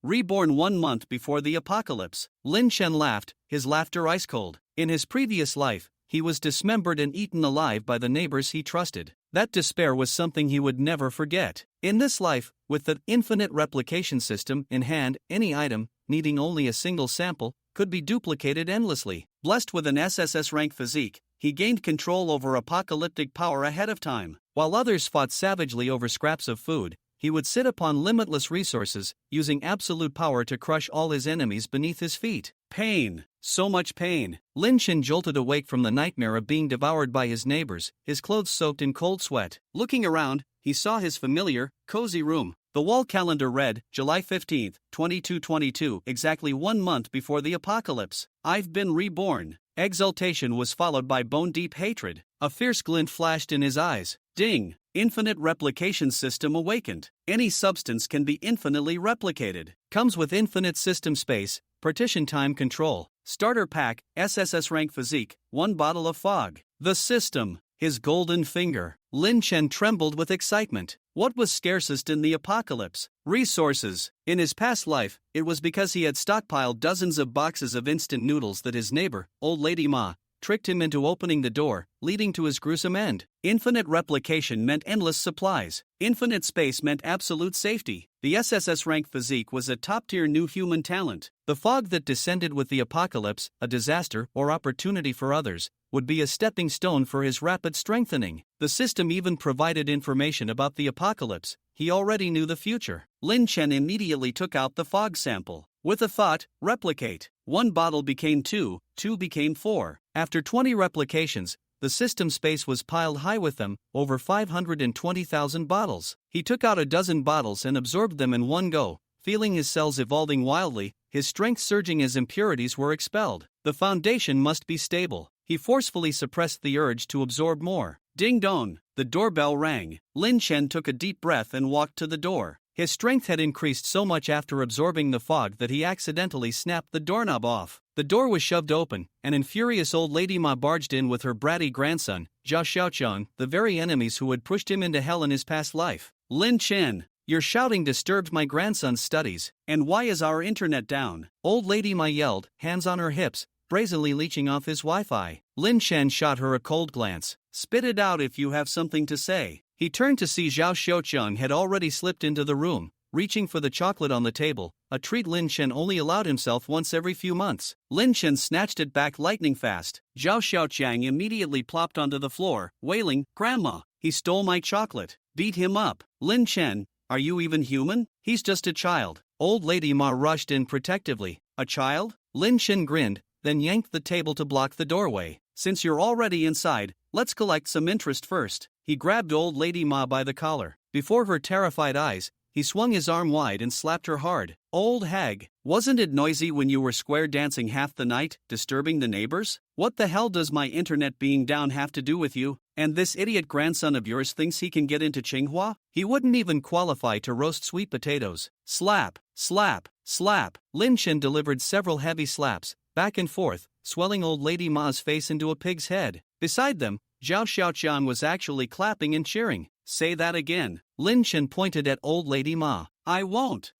reborn 1 month before the apocalypse. Lin Chen laughed, his laughter ice cold. In his previous life, he was dismembered and eaten alive by the neighbors he trusted. That despair was something he would never forget. In this life, with the infinite replication system in hand, any item, needing only a single sample, could be duplicated endlessly. Blessed with an SSS rank physique, he gained control over apocalyptic power ahead of time. While others fought savagely over scraps of food, he would sit upon limitless resources, using absolute power to crush all his enemies beneath his feet. Pain. So much pain. Lin Chen jolted awake from the nightmare of being devoured by his neighbors, his clothes soaked in cold sweat. Looking around, he saw his familiar, cozy room. The wall calendar read, July 15, 2222, exactly 1 month before the apocalypse. I've been reborn. Exultation was followed by bone-deep hatred. A fierce glint flashed in his eyes. Ding! Infinite replication system awakened. Any substance can be infinitely replicated. Comes with infinite system space, partition time control, starter pack, SSS rank physique, 1 bottle of fog. The system. His golden finger. Lin Chen trembled with excitement. What was scarcest in the apocalypse? Resources. In his past life, it was because he had stockpiled dozens of boxes of instant noodles that his neighbor, Old Lady Ma, tricked him into opening the door, leading to his gruesome end. Infinite replication meant endless supplies. Infinite space meant absolute safety. The SSS rank physique was a top-tier new human talent. The fog that descended with the apocalypse, a disaster or opportunity for others, would be a stepping stone for his rapid strengthening. The system even provided information about the apocalypse. He already knew the future. Lin Chen immediately took out the fog sample. With a thought, replicate. 1 bottle became 2, 2 became 4. After 20 replications, the system space was piled high with them, over 520,000 bottles. He took out a dozen bottles and absorbed them in one go, feeling his cells evolving wildly, his strength surging as impurities were expelled. The foundation must be stable. He forcefully suppressed the urge to absorb more. Ding dong! The doorbell rang. Lin Chen took a deep breath and walked to the door. His strength had increased so much after absorbing the fog that he accidentally snapped the doorknob off. The door was shoved open, and an furious old lady Ma barged in with her bratty grandson, Zhao Xiaoqiang, the very enemies who had pushed him into hell in his past life. Lin Chen, your shouting disturbed my grandson's studies, and why is our internet down? Old lady Ma yelled, hands on her hips, brazenly leeching off his Wi-Fi. Lin Chen shot her a cold glance. Spit it out if you have something to say. He turned to see Zhao Xiaoqiang had already slipped into the room, reaching for the chocolate on the table, a treat Lin Chen only allowed himself once every few months. Lin Chen snatched it back lightning fast. Zhao Xiaoqiang immediately plopped onto the floor, wailing, Grandma, he stole my chocolate. Beat him up. Lin Chen, are you even human? He's just a child. Old Lady Ma rushed in protectively. A child? Lin Chen grinned, then yanked the table to block the doorway. Since you're already inside, let's collect some interest first. He grabbed Old Lady Ma by the collar. Before her terrified eyes, he swung his arm wide and slapped her hard. Old hag, wasn't it noisy when you were square dancing half the night, disturbing the neighbors? What the hell does my internet being down have to do with you? And this idiot grandson of yours thinks he can get into Tsinghua? He wouldn't even qualify to roast sweet potatoes. Slap, slap, slap. Lin Chen delivered several heavy slaps, back and forth, swelling Old Lady Ma's face into a pig's head. Beside them, Zhao Xiaoqiang was actually clapping and cheering. Say that again. Lin Chen pointed at Old Lady Ma. I won't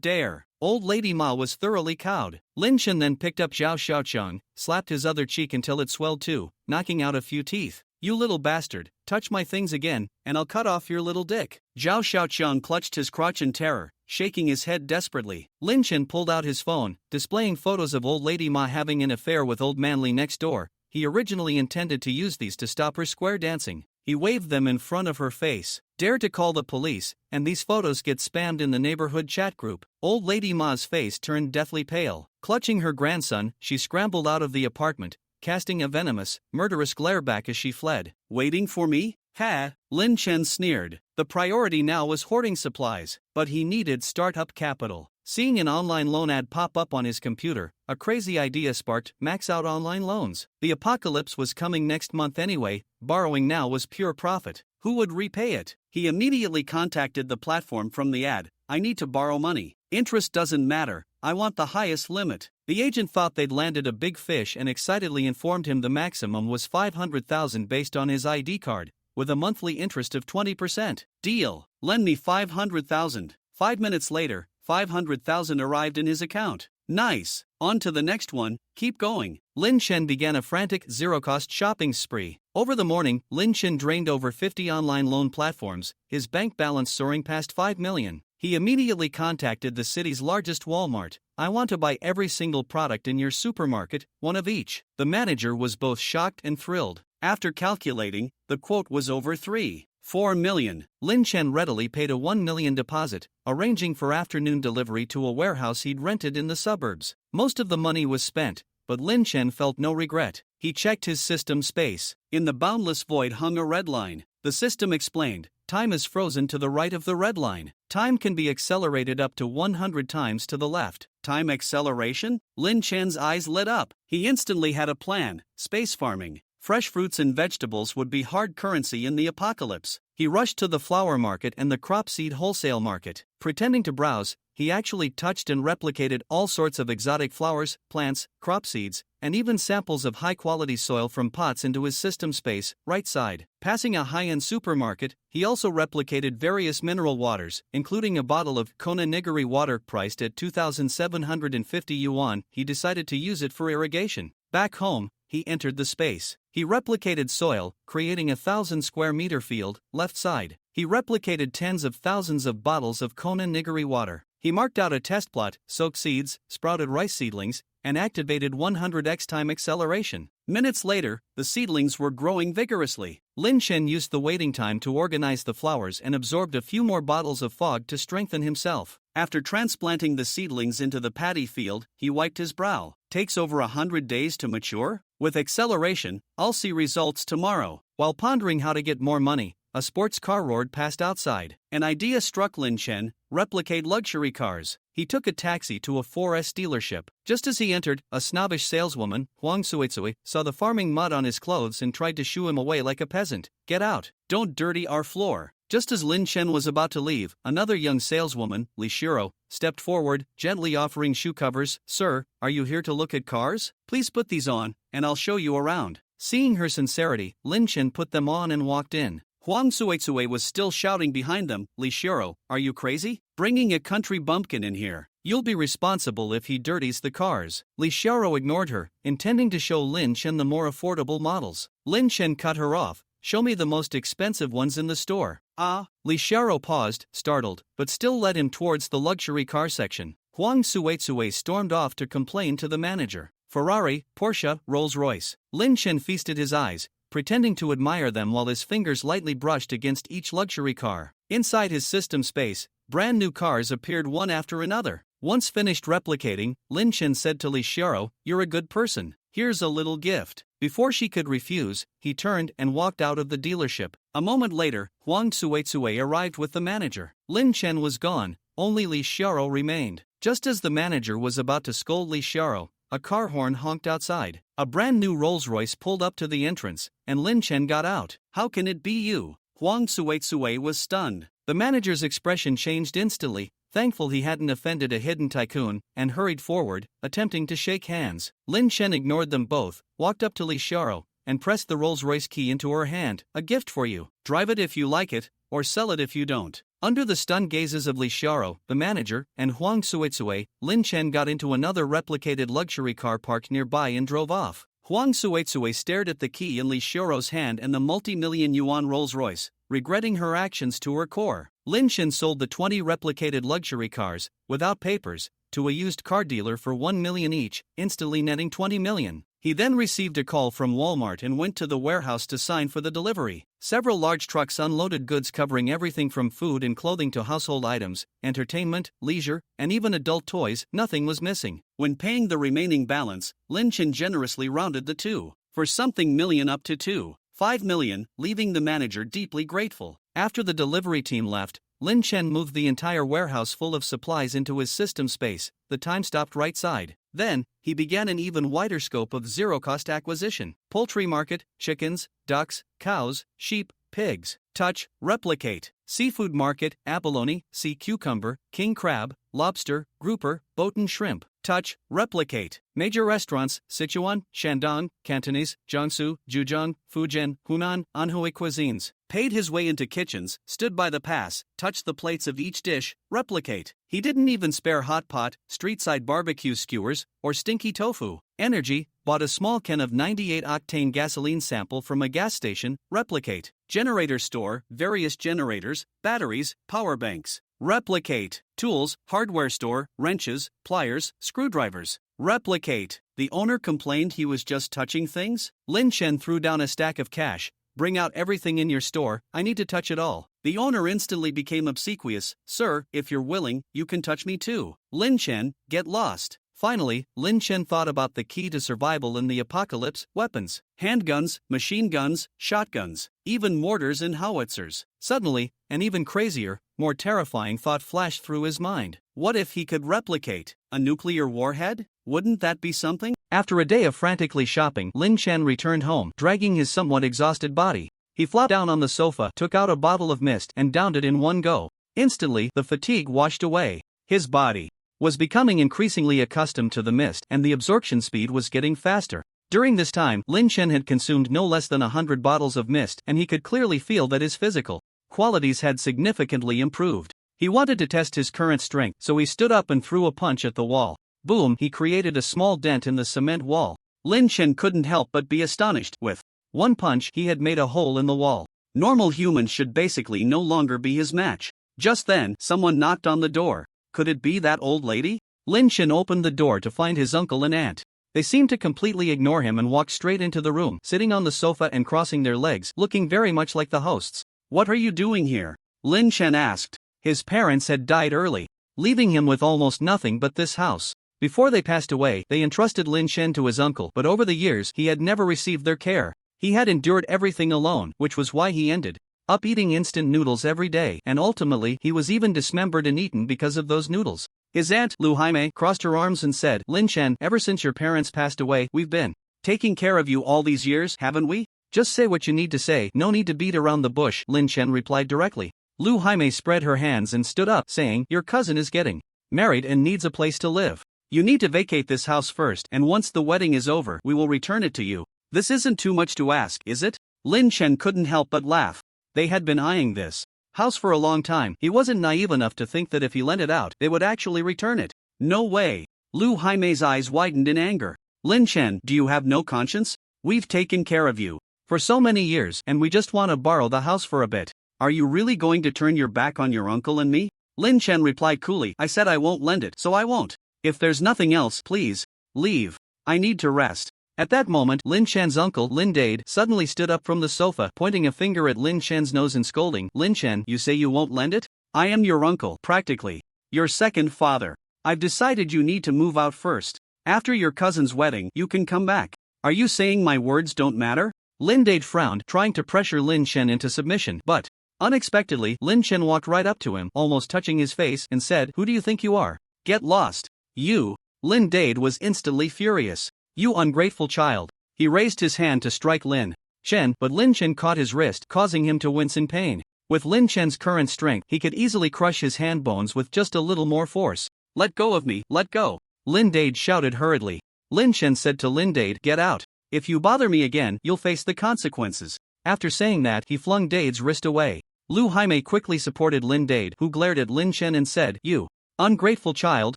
dare. Old Lady Ma was thoroughly cowed. Lin Chen then picked up Zhao Xiaoqiang, slapped his other cheek until it swelled too, knocking out a few teeth. You little bastard, touch my things again, and I'll cut off your little dick. Zhao Xiaoqiang clutched his crotch in terror, shaking his head desperately. Lin Chen pulled out his phone, displaying photos of Old Lady Ma having an affair with Old Manly next door. He originally intended to use these to stop her square dancing. He waved them in front of her face. Dare to call the police, and these photos get spammed in the neighborhood chat group. Old Lady Ma's face turned deathly pale. Clutching her grandson, she scrambled out of the apartment, casting a venomous, murderous glare back as she fled. Waiting for me? Ha! Lin Chen sneered. The priority now was hoarding supplies, but he needed startup capital. Seeing an online loan ad pop up on his computer, a crazy idea sparked: max out online loans. The apocalypse was coming next month anyway, borrowing now was pure profit. Who would repay it? He immediately contacted the platform from the ad. I need to borrow money. Interest doesn't matter, I want the highest limit. The agent thought they'd landed a big fish and excitedly informed him the maximum was 500,000 based on his ID card, with a monthly interest of 20%. Deal. Lend me 500,000. 5 minutes later, 500,000 arrived in his account. Nice. On to the next one, keep going. Lin Chen began a frantic zero-cost shopping spree. Over the morning, Lin Chen drained over 50 online loan platforms, his bank balance soaring past 5 million. He immediately contacted the city's largest Walmart. I want to buy every single product in your supermarket, one of each. The manager was both shocked and thrilled. After calculating, the quote was over 3.4 million. Lin Chen readily paid a 1 million deposit, arranging for afternoon delivery to a warehouse he'd rented in the suburbs. Most of the money was spent, but Lin Chen felt no regret. He checked his system space. In the boundless void hung a red line. The system explained, time is frozen to the right of the red line. Time can be accelerated up to 100 times to the left. Time acceleration? Lin Chen's eyes lit up. He instantly had a plan: space farming. Fresh fruits and vegetables would be hard currency in the apocalypse. He rushed to the flower market and the crop seed wholesale market. Pretending to browse, he actually touched and replicated all sorts of exotic flowers, plants, crop seeds, and even samples of high-quality soil from pots into his system space, right side. Passing a high-end supermarket, he also replicated various mineral waters, including a bottle of Kona nigiri water priced at 2,750 yuan. He decided to use it for irrigation. Back home, he entered the space. He replicated soil, creating a 1,000 square meter field, left side. He replicated tens of thousands of bottles of Kona nigiri water. He marked out a test plot, soaked seeds, sprouted rice seedlings, and activated 100x time acceleration. Minutes later, the seedlings were growing vigorously. Lin Chen used the waiting time to organize the flowers and absorbed a few more bottles of fog to strengthen himself. After transplanting the seedlings into the paddy field, he wiped his brow. Takes over 100 days to mature? With acceleration, I'll see results tomorrow. While pondering how to get more money, a sports car roared past outside. An idea struck Lin Chen: replicate luxury cars. He took a taxi to a 4S dealership. Just as he entered, a snobbish saleswoman, Huang Suitsui, saw the farming mud on his clothes and tried to shoo him away like a peasant. Get out! Don't dirty our floor. Just as Lin Chen was about to leave, another young saleswoman, Li Shiro, stepped forward, gently offering shoe covers. Sir, are you here to look at cars? Please put these on, and I'll show you around. Seeing her sincerity, Lin Chen put them on and walked in. Huang Suitsui was still shouting behind them, Li Shiro, are you crazy? Bringing a country bumpkin in here. You'll be responsible if he dirties the cars. Li Shiro ignored her, intending to show Lin Chen the more affordable models. Lin Chen cut her off. Show me the most expensive ones in the store. Ah, Li Shiro paused, startled, but still led him towards the luxury car section. Huang Suitsui stormed off to complain to the manager. Ferrari, Porsche, Rolls-Royce. Lin Chen feasted his eyes, pretending to admire them while his fingers lightly brushed against each luxury car. Inside his system space, brand new cars appeared one after another. Once finished replicating, Lin Chen said to Li Shiro, "You're a good person. Here's a little gift." Before she could refuse, he turned and walked out of the dealership. A moment later, Huang Suitsui arrived with the manager. Lin Chen was gone, only Li Shiro remained. Just as the manager was about to scold Li Shiro, a car horn honked outside. A brand new Rolls-Royce pulled up to the entrance, and Lin Chen got out. "How can it be you?" Huang Suitsui was stunned. The manager's expression changed instantly, thankful he hadn't offended a hidden tycoon, and hurried forward, attempting to shake hands. Lin Chen ignored them both, walked up to Li Shiro, and pressed the Rolls-Royce key into her hand. "A gift for you. Drive it if you like it, or sell it if you don't." Under the stunned gazes of Li Shiro, the manager, and Huang Suitsui, Lin Chen got into another replicated luxury car parked nearby and drove off. Huang Suitsui stared at the key in Li Shiro's hand and the multi-million yuan Rolls-Royce, regretting her actions to her core. Lin Chen sold the 20 replicated luxury cars, without papers, to a used car dealer for 1 million each, instantly netting 20 million. He then received a call from Walmart and went to the warehouse to sign for the delivery. Several large trucks unloaded goods covering everything from food and clothing to household items, entertainment, leisure, and even adult toys. Nothing was missing. When paying the remaining balance, Lin Chen generously rounded the two for something million up to 2.5 million, leaving the manager deeply grateful. After the delivery team left, Lin Chen moved the entire warehouse full of supplies into his system space. The time stopped right side. Then, he began an even wider scope of zero-cost acquisition. Poultry market, chickens, ducks, cows, sheep, pigs. Touch, replicate. Seafood market, abalone, sea cucumber, king crab, lobster, grouper, botan shrimp. Touch, replicate. Major restaurants, Sichuan, Shandong, Cantonese, Jiangsu, Zhejiang, Fujian, Hunan, Anhui cuisines. Paid his way into kitchens, stood by the pass, touched the plates of each dish, replicate. He didn't even spare hot pot, street-side barbecue skewers, or stinky tofu. Energy bought a small can of 98-octane gasoline sample from a gas station. Replicate. Generator store, various generators, batteries, power banks. Replicate. Tools, hardware store, wrenches, pliers, screwdrivers. Replicate. The owner complained he was just touching things? Lin Chen threw down a stack of cash. Bring out everything in your store, I need to touch it all. The owner instantly became obsequious. Sir, if you're willing, you can touch me too. Lin Chen, get lost. Finally, Lin Chen thought about the key to survival in the apocalypse: weapons. Handguns, machine guns, shotguns, even mortars and howitzers. Suddenly, an even crazier, more terrifying thought flashed through his mind. What if he could replicate a nuclear warhead? Wouldn't that be something? After a day of frantically shopping, Lin Chen returned home, dragging his somewhat exhausted body. He flopped down on the sofa, took out a bottle of mist, and downed it in one go. Instantly, the fatigue washed away. His body was becoming increasingly accustomed to the mist, and the absorption speed was getting faster. During this time, Lin Chen had consumed no less than 100 bottles of mist, and he could clearly feel that his physical qualities had significantly improved. He wanted to test his current strength, so he stood up and threw a punch at the wall. Boom! He created a small dent in the cement wall. Lin Chen couldn't help but be astonished. With one punch, he had made a hole in the wall. Normal humans should basically no longer be his match. Just then, someone knocked on the door. Could it be that old lady? Lin Chen opened the door to find his uncle and aunt. They seemed to completely ignore him and walked straight into the room, sitting on the sofa and crossing their legs, looking very much like the hosts. What are you doing here? Lin Chen asked. His parents had died early, leaving him with almost nothing but this house. Before they passed away, they entrusted Lin Chen to his uncle, but over the years he had never received their care. He had endured everything alone, which was why he ended up eating instant noodles every day, and ultimately he was even dismembered and eaten because of those noodles. His aunt, Lu Jaime, crossed her arms and said, Lin Chen, ever since your parents passed away, we've been taking care of you all these years, haven't we? Just say what you need to say, no need to beat around the bush, Lin Chen replied directly. Lu Jaime spread her hands and stood up, saying, your cousin is getting married and needs a place to live. You need to vacate this house first, and once the wedding is over, we will return it to you. This isn't too much to ask, is it? Lin Chen couldn't help but laugh. They had been eyeing this house for a long time. He wasn't naive enough to think that if he lent it out, they would actually return it. No way. Lu Jaime's eyes widened in anger. Lin Chen, do you have no conscience? We've taken care of you for so many years, and we just want to borrow the house for a bit. Are you really going to turn your back on your uncle and me? Lin Chen replied coolly, I said I won't lend it, so I won't. If there's nothing else, please leave. I need to rest. At that moment, Lin Chen's uncle, Lin Dade, suddenly stood up from the sofa, pointing a finger at Lin Chen's nose and scolding, Lin Chen, you say you won't lend it? I am your uncle, practically your second father. I've decided you need to move out first. After your cousin's wedding, you can come back. Are you saying my words don't matter? Lin Dade frowned, trying to pressure Lin Chen into submission, but unexpectedly, Lin Chen walked right up to him, almost touching his face, and said, who do you think you are? Get lost. You. Lin Dade was instantly furious. You ungrateful child. He raised his hand to strike Lin Chen, but Lin Chen caught his wrist, causing him to wince in pain. With Lin Chen's current strength, he could easily crush his hand bones with just a little more force. Let go of me, let go. Lin Dade shouted hurriedly. Lin Chen said to Lin Dade, get out. If you bother me again, you'll face the consequences. After saying that, he flung Dade's wrist away. Lu Jaime quickly supported Lin Dade, who glared at Lin Chen and said, you ungrateful child,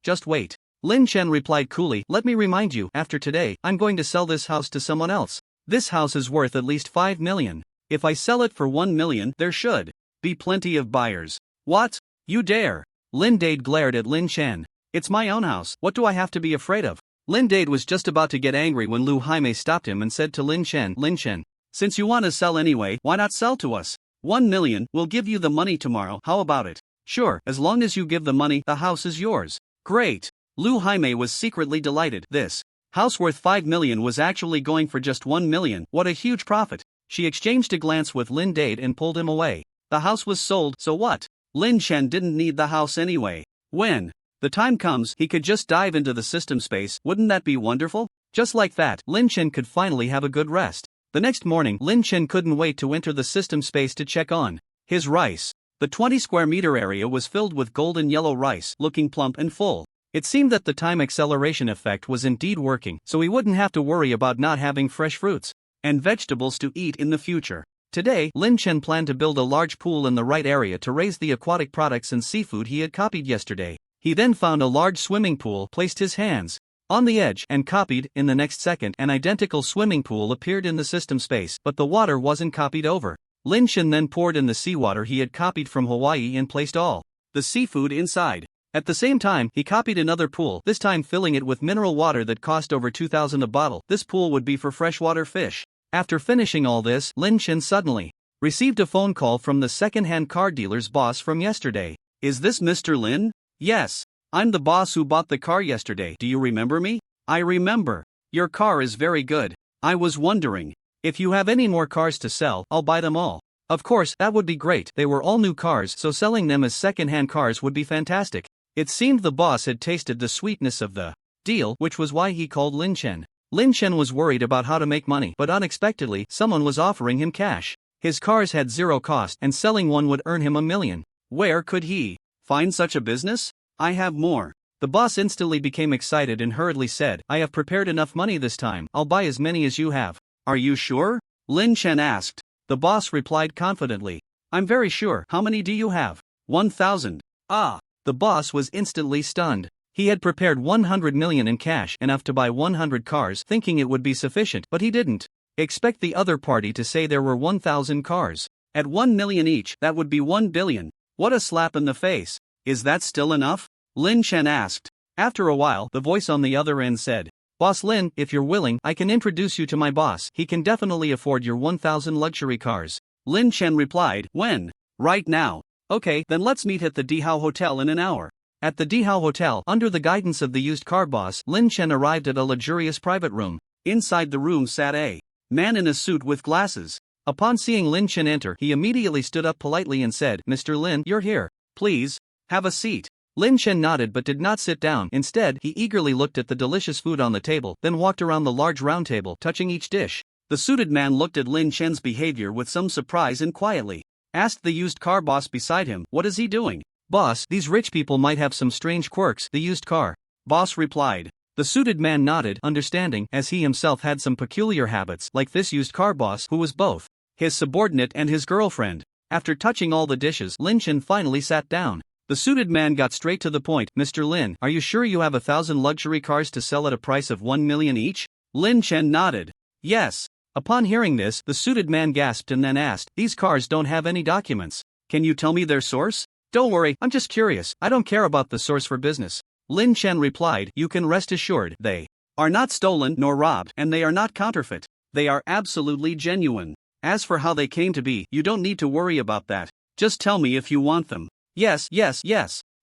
just wait. Lin Chen replied coolly, let me remind you, after today, I'm going to sell this house to someone else. This house is worth at least 5 million. If I sell it for 1 million, there should be plenty of buyers. What? You dare? Lin Dade glared at Lin Chen. It's my own house, what do I have to be afraid of? Lin Dade was just about to get angry when Lu Jaime stopped him and said to Lin Chen, since you want to sell anyway, why not sell to us? 1 million, we'll give you the money tomorrow, how about it? Sure, as long as you give the money, the house is yours. Great. Lu Jaime was secretly delighted. This house worth 5 million was actually going for just 1 million, what a huge profit. She exchanged a glance with Lin Dade and pulled him away. The house was sold, so what? Lin Chen didn't need the house anyway. When the time comes, he could just dive into the system space, wouldn't that be wonderful? Just like that, Lin Chen could finally have a good rest. The next morning, Lin Chen couldn't wait to enter the system space to check on his rice. The 20 square meter area was filled with golden yellow rice, looking plump and full. It seemed that the time acceleration effect was indeed working, so he wouldn't have to worry about not having fresh fruits and vegetables to eat in the future. Today, Lin Chen planned to build a large pool in the right area to raise the aquatic products and seafood he had copied yesterday. He then found a large swimming pool, placed his hands on the edge, and copied. In the next second, an identical swimming pool appeared in the system space, but the water wasn't copied over. Lin Chen then poured in the seawater he had copied from Hawaii and placed all the seafood inside. At the same time, he copied another pool, this time filling it with mineral water that cost over 2,000 a bottle. This pool would be for freshwater fish. After finishing all this, Lin Chen suddenly received a phone call from the second-hand car dealer's boss from yesterday. Is this Mr. Lin? Yes. I'm the boss who bought the car yesterday. Do you remember me? I remember. Your car is very good. I was wondering, if you have any more cars to sell, I'll buy them all. Of course, that would be great. They were all new cars, so selling them as second-hand cars would be fantastic. It seemed the boss had tasted the sweetness of the deal, which was why he called Lin Chen. Lin Chen was worried about how to make money, but unexpectedly, someone was offering him cash. His cars had zero cost, and selling one would earn him $1 million. Where could he find such a business? I have more. The boss instantly became excited and hurriedly said, I have prepared enough money this time. I'll buy as many as you have. Are you sure? Lin Chen asked. The boss replied confidently. I'm very sure. How many do you have? 1,000. Ah. The boss was instantly stunned. He had prepared 100 million in cash, enough to buy 100 cars, thinking it would be sufficient, but he didn't expect the other party to say there were 1,000 cars. At 1 million each, that would be 1 billion. What a slap in the face. Is that still enough? Lin Chen asked. After a while, the voice on the other end said, Boss Lin, if you're willing, I can introduce you to my boss. He can definitely afford your 1,000 luxury cars. Lin Chen replied, When? Right now. Okay, then let's meet at the Dihao Hotel in an hour. At the Dihao Hotel, under the guidance of the used car boss, Lin Chen arrived at a luxurious private room. Inside the room sat a man in a suit with glasses. Upon seeing Lin Chen enter, he immediately stood up politely and said, Mr. Lin, you're here. Please, have a seat. Lin Chen nodded but did not sit down. Instead, he eagerly looked at the delicious food on the table, then walked around the large round table, touching each dish. The suited man looked at Lin Chen's behavior with some surprise and quietly asked the used car boss beside him, what is he doing? Boss, these rich people might have some strange quirks, the used car boss replied. The suited man nodded, understanding, as he himself had some peculiar habits, like this used car boss, who was both his subordinate and his girlfriend. After touching all the dishes, Lin Chen finally sat down. The suited man got straight to the point. Mr. Lin, are you sure you have 1,000 luxury cars to sell at a price of 1 million each? Lin Chen nodded. Yes. Upon hearing this, the suited man gasped and then asked, these cars don't have any documents. Can you tell me their source? Don't worry, I'm just curious. I don't care about the source for business. Lin Chen replied, you can rest assured, they are not stolen nor robbed, and they are not counterfeit. They are absolutely genuine. As for how they came to be, you don't need to worry about that. Just tell me if you want them. Yes.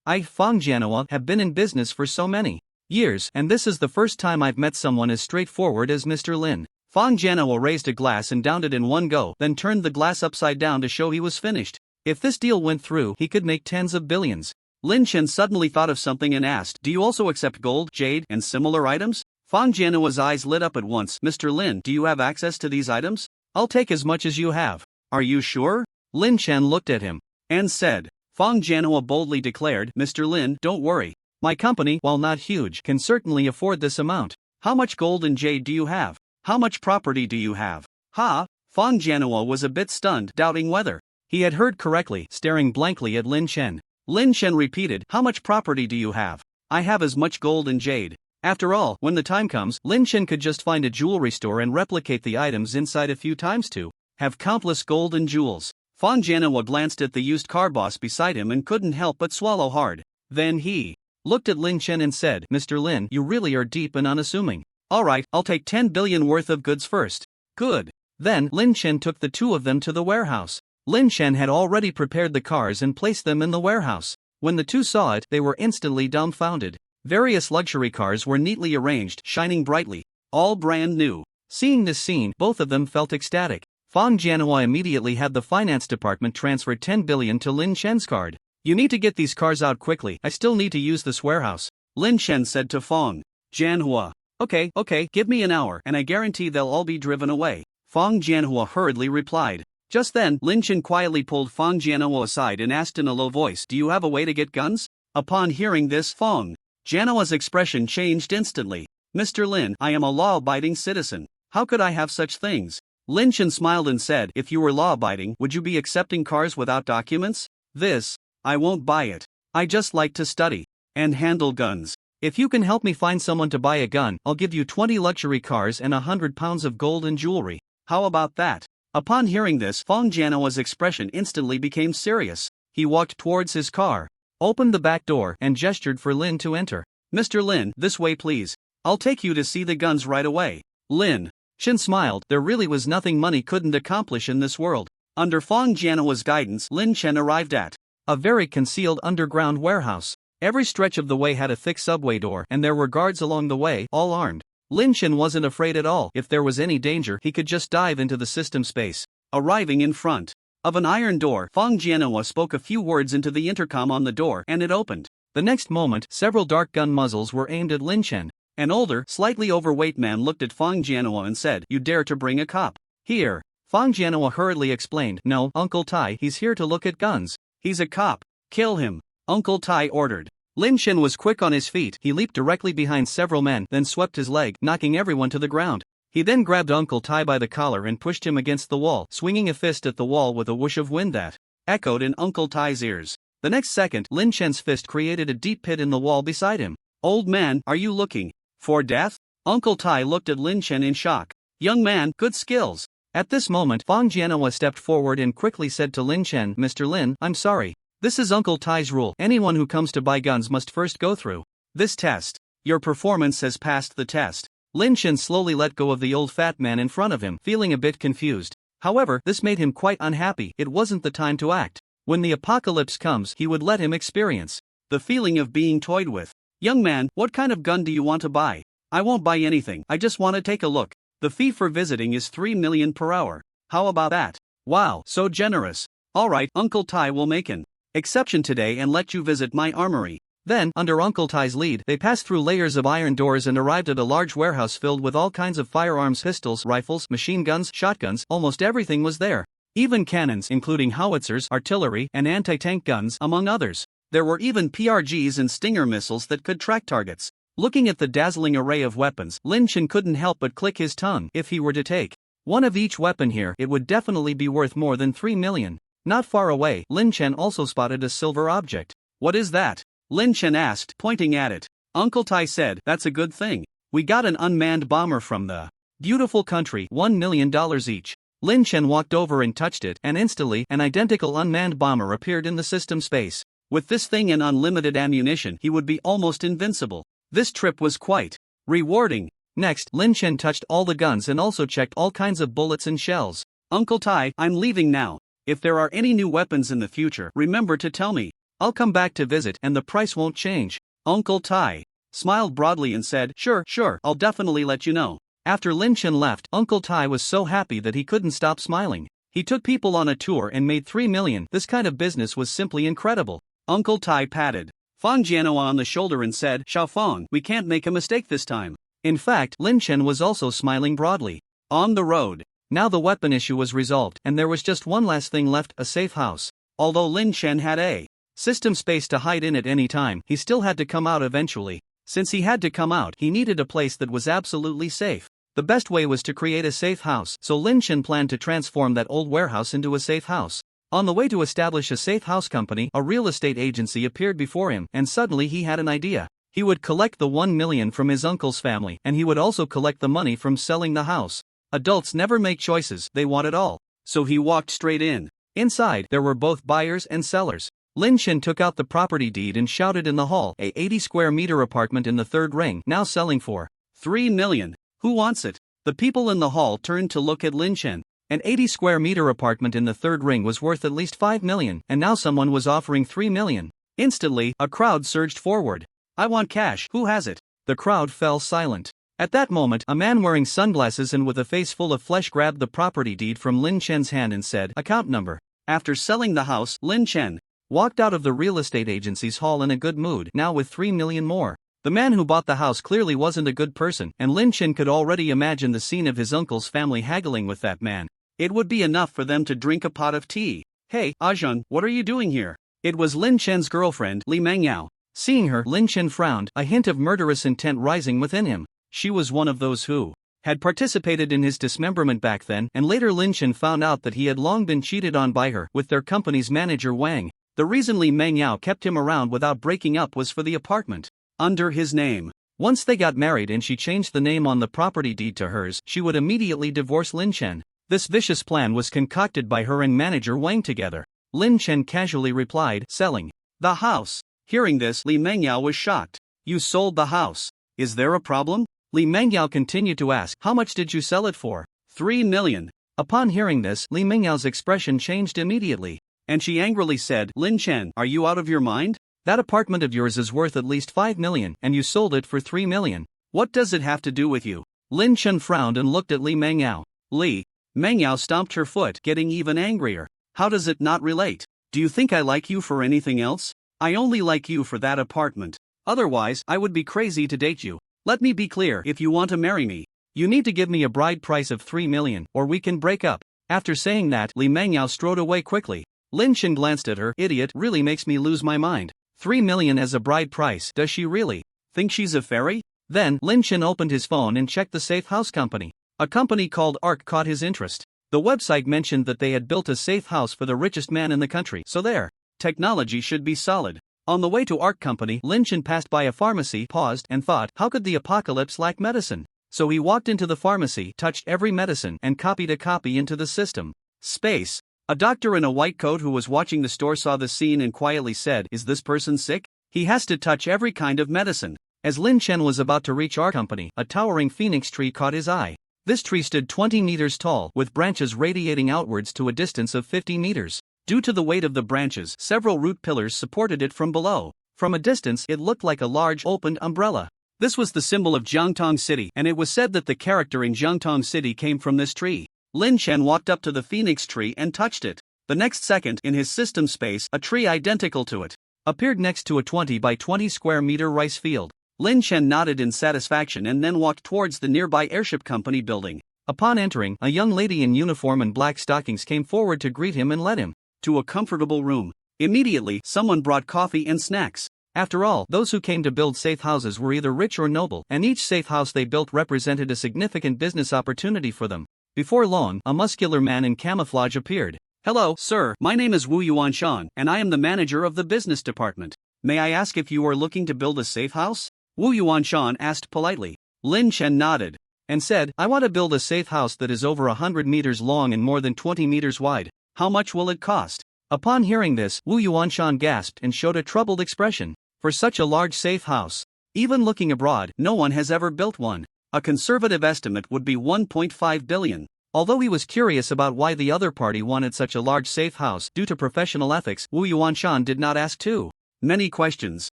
I, Fang Jianhua, have been in business for so many years, and this is the first time I've met someone as straightforward as Mr. Lin. Fang Jianhua raised a glass and downed it in one go, then turned the glass upside down to show he was finished. If this deal went through, he could make tens of billions. Lin Chen suddenly thought of something and asked, do you also accept gold, jade, and similar items? Fang Jianhua's eyes lit up at once. Mr. Lin, do you have access to these items? I'll take as much as you have. Are you sure? Lin Chen looked at him and said. Fang Jianhua boldly declared, Mr. Lin, don't worry. My company, while not huge, can certainly afford this amount. How much gold and jade do you have? How much property do you have? Ha! Fang Jianhua was a bit stunned, doubting whether he had heard correctly, staring blankly at Lin Chen. Lin Chen repeated, how much property do you have? I have as much gold and jade. After all, when the time comes, Lin Chen could just find a jewelry store and replicate the items inside a few times to have countless gold and jewels. Fang Jianhua glanced at the used car boss beside him and couldn't help but swallow hard. Then he looked at Lin Chen and said, Mr. Lin, you really are deep and unassuming. Alright, I'll take 10 billion worth of goods first. Good. Then, Lin Chen took the two of them to the warehouse. Lin Chen had already prepared the cars and placed them in the warehouse. When the two saw it, they were instantly dumbfounded. Various luxury cars were neatly arranged, shining brightly, all brand new. Seeing this scene, both of them felt ecstatic. Fang Jianhua immediately had the finance department transfer 10 billion to Lin Chen's card. You need to get these cars out quickly, I still need to use this warehouse. Lin Chen said to Fang Jianhua. Okay, give me an hour, and I guarantee they'll all be driven away. Fang Jianhua hurriedly replied. Just then, Lin Chen quietly pulled Fang Jianhua aside and asked in a low voice, do you have a way to get guns? Upon hearing this, Fang Jianhua's expression changed instantly. Mr. Lin, I am a law-abiding citizen. How could I have such things? Lin Chen smiled and said, if you were law-abiding, would you be accepting cars without documents? This, I won't buy it. I just like to study and handle guns. If you can help me find someone to buy a gun, I'll give you 20 luxury cars and 100 pounds of gold and jewelry. How about that? Upon hearing this, Fong Jianhua's expression instantly became serious. He walked towards his car, opened the back door, and gestured for Lin to enter. Mr. Lin, this way please. I'll take you to see the guns right away. Lin Shin smiled. There really was nothing money couldn't accomplish in this world. Under Fong Jianhua's guidance, Lin Chen arrived at a very concealed underground warehouse. Every stretch of the way had a thick subway door, and there were guards along the way, all armed. Lin Chen wasn't afraid at all. If there was any danger, he could just dive into the system space. Arriving in front of an iron door, Fong Jianhua spoke a few words into the intercom on the door, and it opened. The next moment, several dark gun muzzles were aimed at Lin Chen. An older, slightly overweight man looked at Fong Jianhua and said, "You dare to bring a cop here?" Fong Jianhua hurriedly explained, "No, Uncle Tai, he's here to look at guns. He's a cop. Kill him," Uncle Tai ordered. Lin Chen was quick on his feet. He leaped directly behind several men, then swept his leg, knocking everyone to the ground. He then grabbed Uncle Tai by the collar and pushed him against the wall, swinging a fist at the wall with a whoosh of wind that echoed in Uncle Tai's ears. The next second, Lin Chen's fist created a deep pit in the wall beside him. "Old man, are you looking for death?" Uncle Tai looked at Lin Chen in shock. "Young man, good skills." At this moment, Fong Jianhua stepped forward and quickly said to Lin Chen, "Mr. Lin, I'm sorry. This is Uncle Tai's rule. Anyone who comes to buy guns must first go through this test. Your performance has passed the test." Lin Chen slowly let go of the old fat man in front of him, feeling a bit confused. However, this made him quite unhappy. It wasn't the time to act. When the apocalypse comes, he would let him experience the feeling of being toyed with. "Young man, what kind of gun do you want to buy?" "I won't buy anything. I just want to take a look. The fee for visiting is 3 million per hour. How about that?" "Wow, so generous. Alright, Uncle Tai will make an exception today and let you visit my armory." Then, under Uncle Tai's lead, they passed through layers of iron doors and arrived at a large warehouse filled with all kinds of firearms, pistols, rifles, machine guns, shotguns. Almost everything was there. Even cannons, including howitzers, artillery, and anti-tank guns, among others. There were even PRGs and Stinger missiles that could track targets. Looking at the dazzling array of weapons, Lin Chen couldn't help but click his tongue. If he were to take one of each weapon here, it would definitely be worth more than 3 million. Not far away, Lin Chen also spotted a silver object. "What is that?" Lin Chen asked, pointing at it. Uncle Tai said, "That's a good thing. We got an unmanned bomber from the beautiful country, $1 million each." Lin Chen walked over and touched it, and instantly, an identical unmanned bomber appeared in the system space. With this thing and unlimited ammunition, he would be almost invincible. This trip was quite rewarding. Next, Lin Chen touched all the guns and also checked all kinds of bullets and shells. "Uncle Tai, I'm leaving now. If there are any new weapons in the future, remember to tell me. I'll come back to visit and the price won't change." Uncle Tai smiled broadly and said, Sure, I'll definitely let you know." After Lin Chen left, Uncle Tai was so happy that he couldn't stop smiling. He took people on a tour and made 3 million. This kind of business was simply incredible. Uncle Tai patted Fong Jianhua on the shoulder and said, "Xiao Fong, we can't make a mistake this time." In fact, Lin Chen was also smiling broadly. On the road. Now the weapon issue was resolved, and there was just one last thing left, a safe house. Although Lin Chen had a system space to hide in at any time, he still had to come out eventually. Since he had to come out, he needed a place that was absolutely safe. The best way was to create a safe house, so Lin Chen planned to transform that old warehouse into a safe house. On the way to establish a safe house company, a real estate agency appeared before him, and suddenly he had an idea. He would collect the 1 million from his uncle's family, and he would also collect the money from selling the house. Adults never make choices, they want it all. So he walked straight in. Inside, there were both buyers and sellers. Lin Chen took out the property deed and shouted in the hall, a 80 square meter apartment in the third ring, now selling for 3 million. Who wants it? The people in the hall turned to look at Lin Chen. An 80 square meter apartment in the third ring was worth at least 5 million, and now someone was offering 3 million. Instantly, a crowd surged forward. "I want cash, who has it?" The crowd fell silent. At that moment, a man wearing sunglasses and with a face full of flesh grabbed the property deed from Lin Chen's hand and said, "Account number." After selling the house, Lin Chen walked out of the real estate agency's hall in a good mood, now with 3 million more. The man who bought the house clearly wasn't a good person, and Lin Chen could already imagine the scene of his uncle's family haggling with that man. It would be enough for them to drink a pot of tea. "Hey, Ajun, what are you doing here?" It was Lin Chen's girlfriend, Li Mengyao. Seeing her, Lin Chen frowned, a hint of murderous intent rising within him. She was one of those who had participated in his dismemberment back then, and later Lin Chen found out that he had long been cheated on by her, with their company's manager Wang. The reason Li Mengyao kept him around without breaking up was for the apartment under his name. Once they got married and she changed the name on the property deed to hers, she would immediately divorce Lin Chen. This vicious plan was concocted by her and manager Wang together. Lin Chen casually replied, selling the house. Hearing this, Li Mengyao was shocked. You sold the house. Is there a problem? Li Mengyao continued to ask, how much did you sell it for? 3 million. Upon hearing this, Li Mengyao's expression changed immediately, and she angrily said, Lin Chen, are you out of your mind? That apartment of yours is worth at least 5 million and you sold it for 3 million. What does it have to do with you? Lin Chen frowned and looked at Li Mengyao. Li Mengyao stomped her foot, getting even angrier. How does it not relate? Do you think I like you for anything else? I only like you for that apartment. Otherwise, I would be crazy to date you. Let me be clear, if you want to marry me, you need to give me a bride price of 3 million, or we can break up. After saying that, Li Mengyao strode away quickly. Lin Chen glanced at her. Idiot, really makes me lose my mind. 3 million as a bride price. Does she really think she's a fairy? Then, Lin Chen opened his phone and checked the safe house company. A company called Ark caught his interest. The website mentioned that they had built a safe house for the richest man in the country, so their technology should be solid. On the way to Ark company, Lin Chen passed by a pharmacy, paused, and thought, how could the apocalypse lack medicine? So he walked into the pharmacy, touched every medicine, and copied a copy into the system. Space. A doctor in a white coat who was watching the store saw the scene and quietly said, is this person sick? He has to touch every kind of medicine. As Lin Chen was about to reach Ark company, a towering phoenix tree caught his eye. This tree stood 20 meters tall, with branches radiating outwards to a distance of 50 meters. Due to the weight of the branches, several root pillars supported it from below. From a distance, it looked like a large opened umbrella. This was the symbol of Jiangtong City, and it was said that the character in Jiangtong City came from this tree. Lin Chen walked up to the phoenix tree and touched it. The next second, in his system space, a tree identical to it appeared next to a 20 by 20 square meter rice field. Lin Chen nodded in satisfaction and then walked towards the nearby airship company building. Upon entering, a young lady in uniform and black stockings came forward to greet him and led him to a comfortable room. Immediately, someone brought coffee and snacks. After all, those who came to build safe houses were either rich or noble, and each safe house they built represented a significant business opportunity for them. Before long, a muscular man in camouflage appeared. Hello, sir, my name is Wu Yuanshan, and I am the manager of the business department. May I ask if you are looking to build a safe house? Wu Yuanshan asked politely. Lin Chen nodded and said, I want to build a safe house that is over 100 meters long and more than 20 meters wide. How much will it cost? Upon hearing this, Wu Yuanshan gasped and showed a troubled expression. For such a large safe house, even looking abroad, no one has ever built one. A conservative estimate would be 1.5 billion. Although he was curious about why the other party wanted such a large safe house due to professional ethics, Wu Yuanshan did not ask too many questions.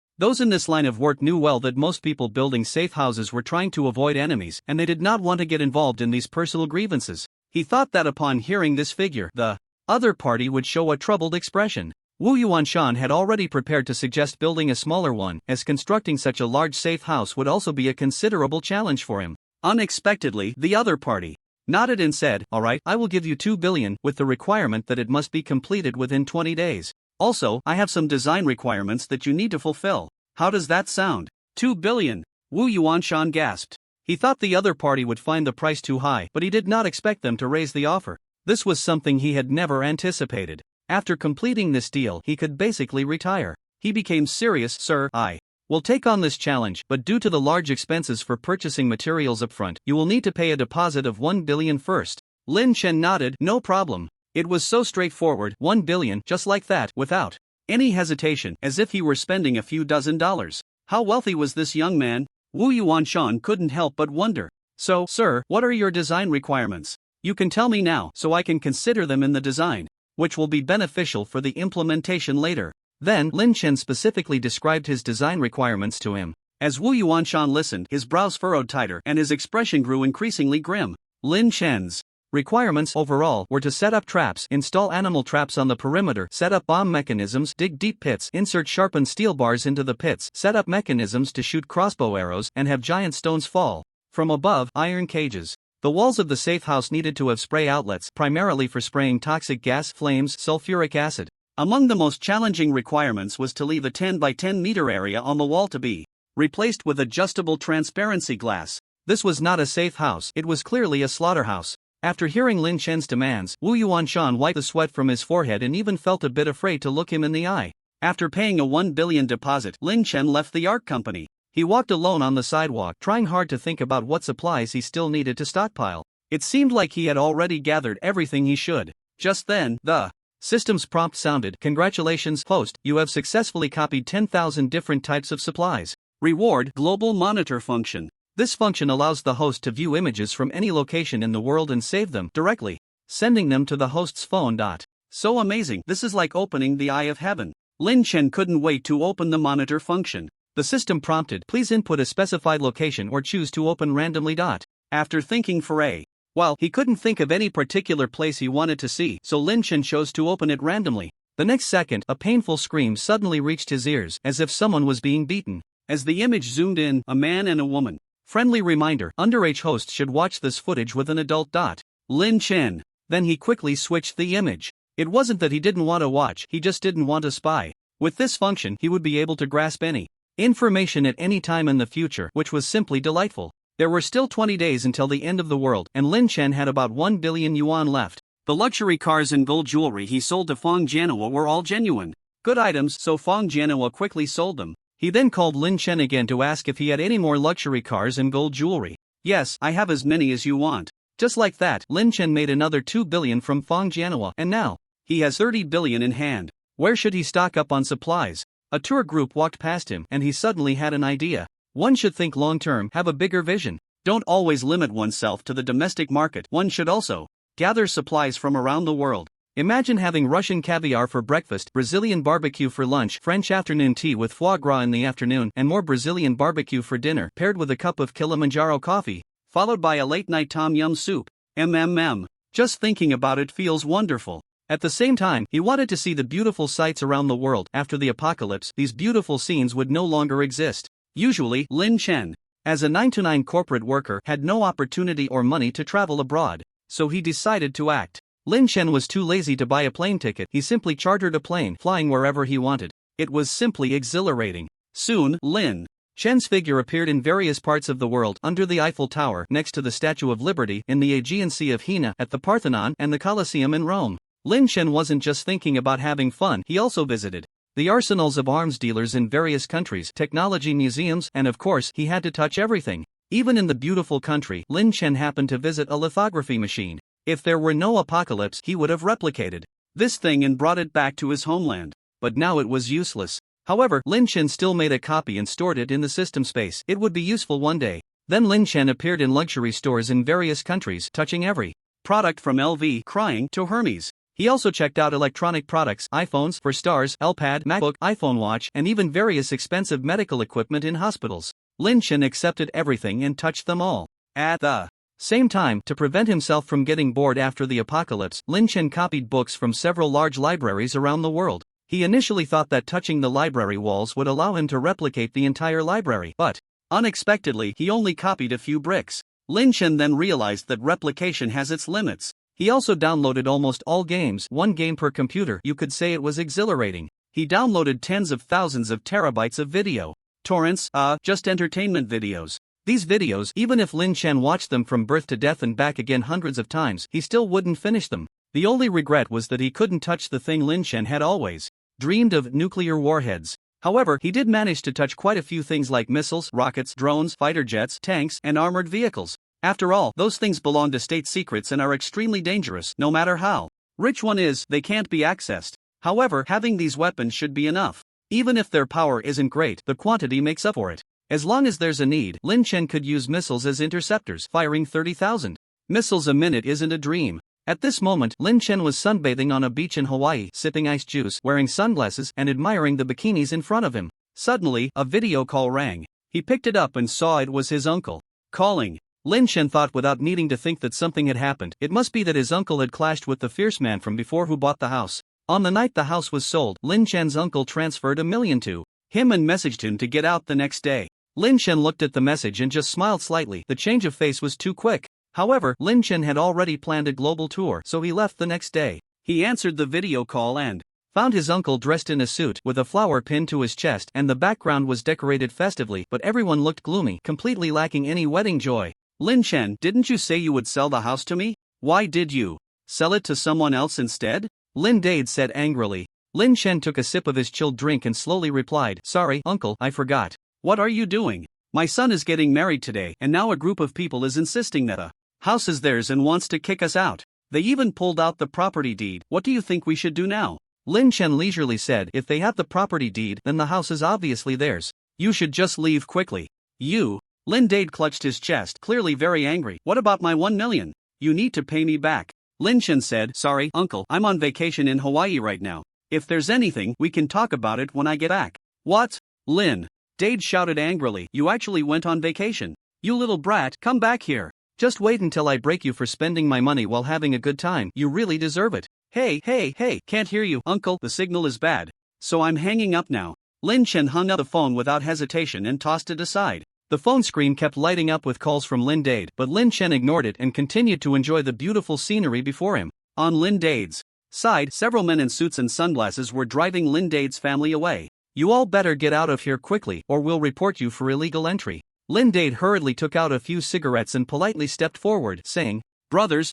Those in this line of work knew well that most people building safe houses were trying to avoid enemies, and they did not want to get involved in these personal grievances. He thought that upon hearing this figure, the other party would show a troubled expression. Wu Yuanshan had already prepared to suggest building a smaller one, as constructing such a large safe house would also be a considerable challenge for him. Unexpectedly, the other party nodded and said, alright, I will give you 2 billion, with the requirement that it must be completed within 20 days. Also, I have some design requirements that you need to fulfill. How does that sound? 2 billion. Wu Yuanshan gasped. He thought the other party would find the price too high, but he did not expect them to raise the offer. This was something he had never anticipated. After completing this deal, he could basically retire. He became serious. Sir, I will take on this challenge, but due to the large expenses for purchasing materials upfront, you will need to pay a deposit of 1 billion first. Lin Chen nodded. No problem. It was so straightforward, 1 billion, just like that, without any hesitation, as if he were spending a few $dozen. How wealthy was this young man? Wu Yuanshan couldn't help but wonder. So, sir, what are your design requirements? You can tell me now, so I can consider them in the design, which will be beneficial for the implementation later. Then, Lin Chen specifically described his design requirements to him. As Wu Yuanshan listened, his brows furrowed tighter and his expression grew increasingly grim. Lin Chen's requirements overall were to set up traps, install animal traps on the perimeter, set up bomb mechanisms, dig deep pits, insert sharpened steel bars into the pits, set up mechanisms to shoot crossbow arrows, and have giant stones fall from above, iron cages. The walls of the safe house needed to have spray outlets, primarily for spraying toxic gas, flames, sulfuric acid. Among the most challenging requirements was to leave a 10 by 10 meter area on the wall to be replaced with adjustable transparency glass. This was not a safe house, it was clearly a slaughterhouse. After hearing Lin Chen's demands, Wu Yuanshan wiped the sweat from his forehead and even felt a bit afraid to look him in the eye. After paying a 1 billion deposit, Lin Chen left the art company. He walked alone on the sidewalk, trying hard to think about what supplies he still needed to stockpile. It seemed like he had already gathered everything he should. Just then, the system's prompt sounded. Congratulations, host, you have successfully copied 10,000 different types of supplies. Reward, Global Monitor Function. This function allows the host to view images from any location in the world and save them directly, sending them to the host's phone. So amazing, this is like opening the eye of heaven. Lin Chen couldn't wait to open the monitor function. The system prompted, please input a specified location or choose to open randomly. After thinking for a while, he couldn't think of any particular place he wanted to see, so Lin Chen chose to open it randomly. The next second, a painful scream suddenly reached his ears, as if someone was being beaten. As the image zoomed in, a man and a woman. Friendly reminder, underage hosts should watch this footage with an adult. Lin Chen. Then he quickly switched the image. It wasn't that he didn't want to watch, he just didn't want to spy. With this function, he would be able to grasp any information at any time in the future, which was simply delightful. There were still 20 days until the end of the world, and Lin Chen had about 1 billion yuan left. The luxury cars and gold jewelry he sold to Feng Jianhua were all genuine. Good items, so Feng Jianhua quickly sold them. He then called Lin Chen again to ask if he had any more luxury cars and gold jewelry. Yes, I have as many as you want. Just like that, Lin Chen made another 2 billion from Feng Jianhua, and now he has 30 billion in hand. Where should he stock up on supplies? A tour group walked past him, and he suddenly had an idea. One should think long-term, have a bigger vision. Don't always limit oneself to the domestic market. One should also gather supplies from around the world. Imagine having Russian caviar for breakfast, Brazilian barbecue for lunch, French afternoon tea with foie gras in the afternoon, and more Brazilian barbecue for dinner, paired with a cup of Kilimanjaro coffee, followed by a late-night tom yum soup. Just thinking about it feels wonderful. At the same time, he wanted to see the beautiful sights around the world. After the apocalypse, these beautiful scenes would no longer exist. Usually, Lin Chen, as a 9-to-9 corporate worker, had no opportunity or money to travel abroad, so he decided to act. Lin Chen was too lazy to buy a plane ticket, he simply chartered a plane, flying wherever he wanted. It was simply exhilarating. Soon, Lin Chen's figure appeared in various parts of the world, under the Eiffel Tower, next to the Statue of Liberty, in the Aegean Sea of Hina, at the Parthenon, and the Colosseum in Rome. Lin Chen wasn't just thinking about having fun, he also visited the arsenals of arms dealers in various countries, technology museums, and of course, he had to touch everything. Even in the beautiful country, Lin Chen happened to visit a lithography machine. If there were no apocalypse, he would have replicated this thing and brought it back to his homeland. But now it was useless. However, Lin Chen still made a copy and stored it in the system space. It would be useful one day. Then Lin Chen appeared in luxury stores in various countries, touching every product from LV, crying, to Hermes. He also checked out electronic products, iPhones, for stars, iPad, MacBook, iPhone watch, and even various expensive medical equipment in hospitals. Lin Chen accepted everything and touched them all. At the same time, to prevent himself from getting bored after the apocalypse, Lin Chen copied books from several large libraries around the world. He initially thought that touching the library walls would allow him to replicate the entire library, but unexpectedly, he only copied a few bricks. Lin Chen then realized that replication has its limits. He also downloaded almost all games, one game per computer. You could say it was exhilarating. He downloaded tens of thousands of terabytes of video. Torrents, just entertainment videos. These videos, even if Lin Chen watched them from birth to death and back again hundreds of times, he still wouldn't finish them. The only regret was that he couldn't touch the thing Lin Chen had always dreamed of, nuclear warheads. However, he did manage to touch quite a few things like missiles, rockets, drones, fighter jets, tanks, and armored vehicles. After all, those things belong to state secrets and are extremely dangerous. No matter how rich one is, they can't be accessed. However, having these weapons should be enough. Even if their power isn't great, the quantity makes up for it. As long as there's a need, Lin Chen could use missiles as interceptors, firing 30,000 missiles a minute isn't a dream. At this moment, Lin Chen was sunbathing on a beach in Hawaii, sipping ice juice, wearing sunglasses, and admiring the bikinis in front of him. Suddenly, a video call rang. He picked it up and saw it was his uncle calling. Lin Chen thought without needing to think that something had happened. It must be that his uncle had clashed with the fierce man from before who bought the house. On the night the house was sold, Lin Chen's uncle transferred $1 million to him and messaged him to get out the next day. Lin Chen looked at the message and just smiled slightly. The change of face was too quick. However, Lin Chen had already planned a global tour, so he left the next day. He answered the video call and found his uncle dressed in a suit, with a flower pinned to his chest, and the background was decorated festively, but everyone looked gloomy, completely lacking any wedding joy. Lin Chen, didn't you say you would sell the house to me? Why did you sell it to someone else instead? Lin Dade said angrily. Lin Chen took a sip of his chilled drink and slowly replied, Sorry, uncle, I forgot. What are you doing? My son is getting married today, and now a group of people is insisting that the house is theirs and wants to kick us out. They even pulled out the property deed. What do you think we should do now? Lin Chen leisurely said, If they have the property deed, then the house is obviously theirs. You should just leave quickly. You? Lin Dade clutched his chest, clearly very angry. What about my 1 million? You need to pay me back. Lin Chen said, Sorry, uncle, I'm on vacation in Hawaii right now. If there's anything, we can talk about it when I get back. What? Lin Dade shouted angrily, You actually went on vacation. You little brat, come back here. Just wait until I break you for spending my money while having a good time. You really deserve it. Hey, can't hear you, uncle, the signal is bad. So I'm hanging up now. Lin Chen hung up the phone without hesitation and tossed it aside. The phone screen kept lighting up with calls from Lin Dade, but Lin Chen ignored it and continued to enjoy the beautiful scenery before him. On Lin Dade's side, several men in suits and sunglasses were driving Lin Dade's family away. You all better get out of here quickly or we'll report you for illegal entry. Lin Dade hurriedly took out a few cigarettes and politely stepped forward, saying, Brothers,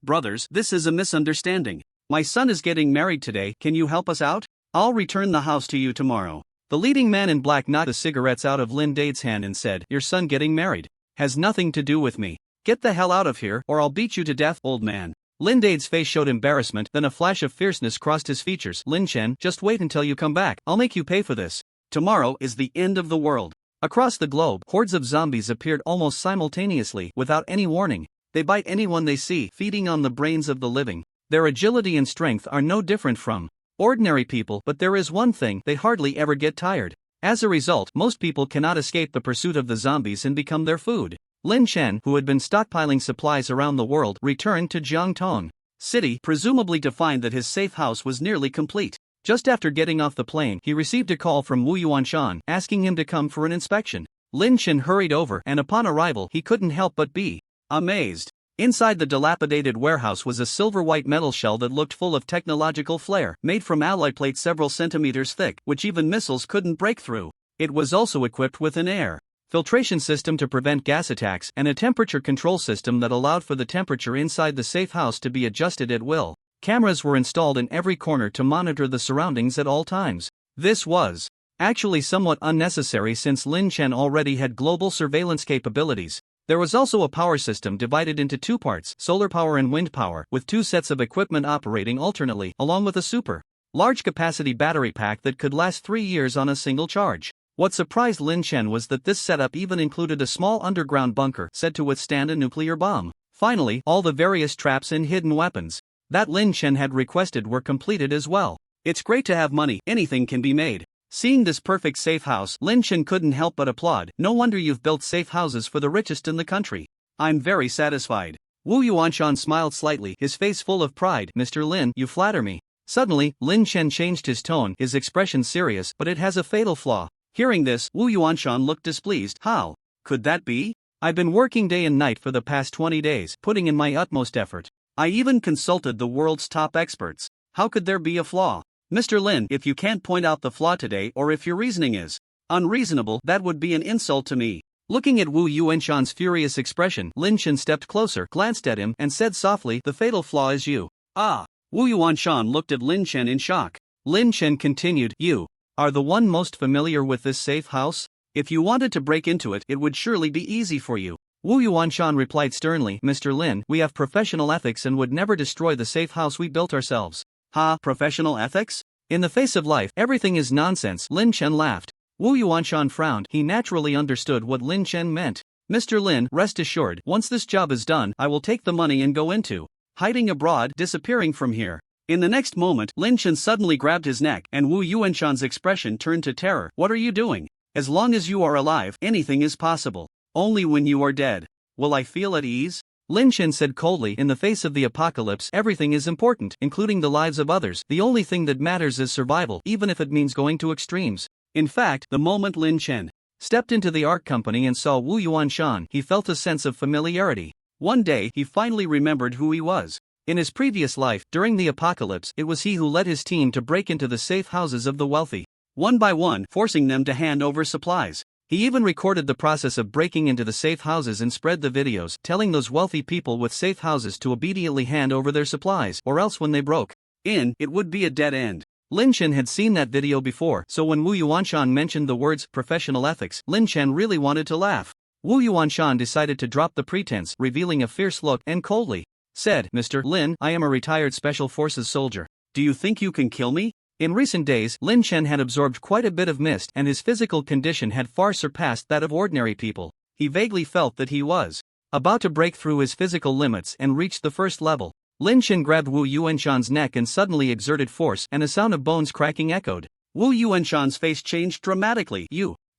this is a misunderstanding. My son is getting married today, can you help us out? I'll return the house to you tomorrow. The leading man in black knocked the cigarettes out of Lin Dade's hand and said, Your son getting married has nothing to do with me. Get the hell out of here or I'll beat you to death, old man. Lin Dade's face showed embarrassment, then a flash of fierceness crossed his features. Lin Chen, just wait until you come back. I'll make you pay for this. Tomorrow is the end of the world. Across the globe, hordes of zombies appeared almost simultaneously, without any warning. They bite anyone they see, feeding on the brains of the living. Their agility and strength are no different from ordinary people, but there is one thing, they hardly ever get tired. As a result, most people cannot escape the pursuit of the zombies and become their food. Lin Chen, who had been stockpiling supplies around the world, returned to Jiangtong City, presumably to find that his safe house was nearly complete. Just after getting off the plane, he received a call from Wu Yuanshan, asking him to come for an inspection. Lin Chen hurried over, and upon arrival, he couldn't help but be amazed. Inside the dilapidated warehouse was a silver-white metal shell that looked full of technological flair, made from alloy plate several centimeters thick, which even missiles couldn't break through. It was also equipped with an air filtration system to prevent gas attacks and a temperature control system that allowed for the temperature inside the safe house to be adjusted at will. Cameras were installed in every corner to monitor the surroundings at all times. This was actually somewhat unnecessary since Lin Chen already had global surveillance capabilities. There was also a power system divided into two parts, solar power and wind power, with two sets of equipment operating alternately, along with a super large capacity battery pack that could last 3 years on a single charge. What surprised Lin Chen was that this setup even included a small underground bunker said to withstand a nuclear bomb. Finally, all the various traps and hidden weapons that Lin Chen had requested were completed as well. It's great to have money, anything can be made. Seeing this perfect safe house, Lin Chen couldn't help but applaud. No wonder you've built safe houses for the richest in the country. I'm very satisfied. Wu Yuanshan smiled slightly, his face full of pride. Mr. Lin, you flatter me. Suddenly, Lin Chen changed his tone, his expression serious, but it has a fatal flaw. Hearing this, Wu Yuanshan looked displeased. How could that be? I've been working day and night for the past 20 days, putting in my utmost effort. I even consulted the world's top experts. How could there be a flaw? Mr. Lin, if you can't point out the flaw today or if your reasoning is unreasonable, that would be an insult to me. Looking at Wu Yuanshan's furious expression, Lin Chen stepped closer, glanced at him, and said softly, The fatal flaw is you. Ah! Wu Yuanshan looked at Lin Chen in shock. Lin Chen continued, You are the one most familiar with this safe house? If you wanted to break into it, it would surely be easy for you. Wu Yuanshan replied sternly, Mr. Lin, we have professional ethics and would never destroy the safe house we built ourselves. Ha, professional ethics? In the face of life, everything is nonsense, Lin Chen laughed. Wu Yuanshan frowned, he naturally understood what Lin Chen meant. Mr. Lin, rest assured, once this job is done, I will take the money and go into hiding abroad, disappearing from here. In the next moment, Lin Chen suddenly grabbed his neck, and Wu Yuanshan's expression turned to terror. What are you doing? As long as you are alive, anything is possible. Only when you are dead will I feel at ease? Lin Chen said coldly, in the face of the apocalypse, everything is important, including the lives of others. The only thing that matters is survival, even if it means going to extremes. In fact, the moment Lin Chen stepped into the art company and saw Wu Yuanshan, he felt a sense of familiarity. One day, he finally remembered who he was. In his previous life, during the apocalypse, it was he who led his team to break into the safe houses of the wealthy, one by one, forcing them to hand over supplies. He even recorded the process of breaking into the safe houses and spread the videos, telling those wealthy people with safe houses to obediently hand over their supplies, or else when they broke in, it would be a dead end. Lin Chen had seen that video before, so when Wu Yuanshan mentioned the words professional ethics, Lin Chen really wanted to laugh. Wu Yuanshan decided to drop the pretense, revealing a fierce look, and coldly said, "Mr. Lin, I am a retired Special Forces soldier. Do you think you can kill me?" In recent days, Lin Chen had absorbed quite a bit of mist, and his physical condition had far surpassed that of ordinary people. He vaguely felt that he was about to break through his physical limits and reach the first level. Lin Chen grabbed Wu Yuanshan's neck and suddenly exerted force, and a sound of bones cracking echoed. Wu Yuanshan's face changed dramatically.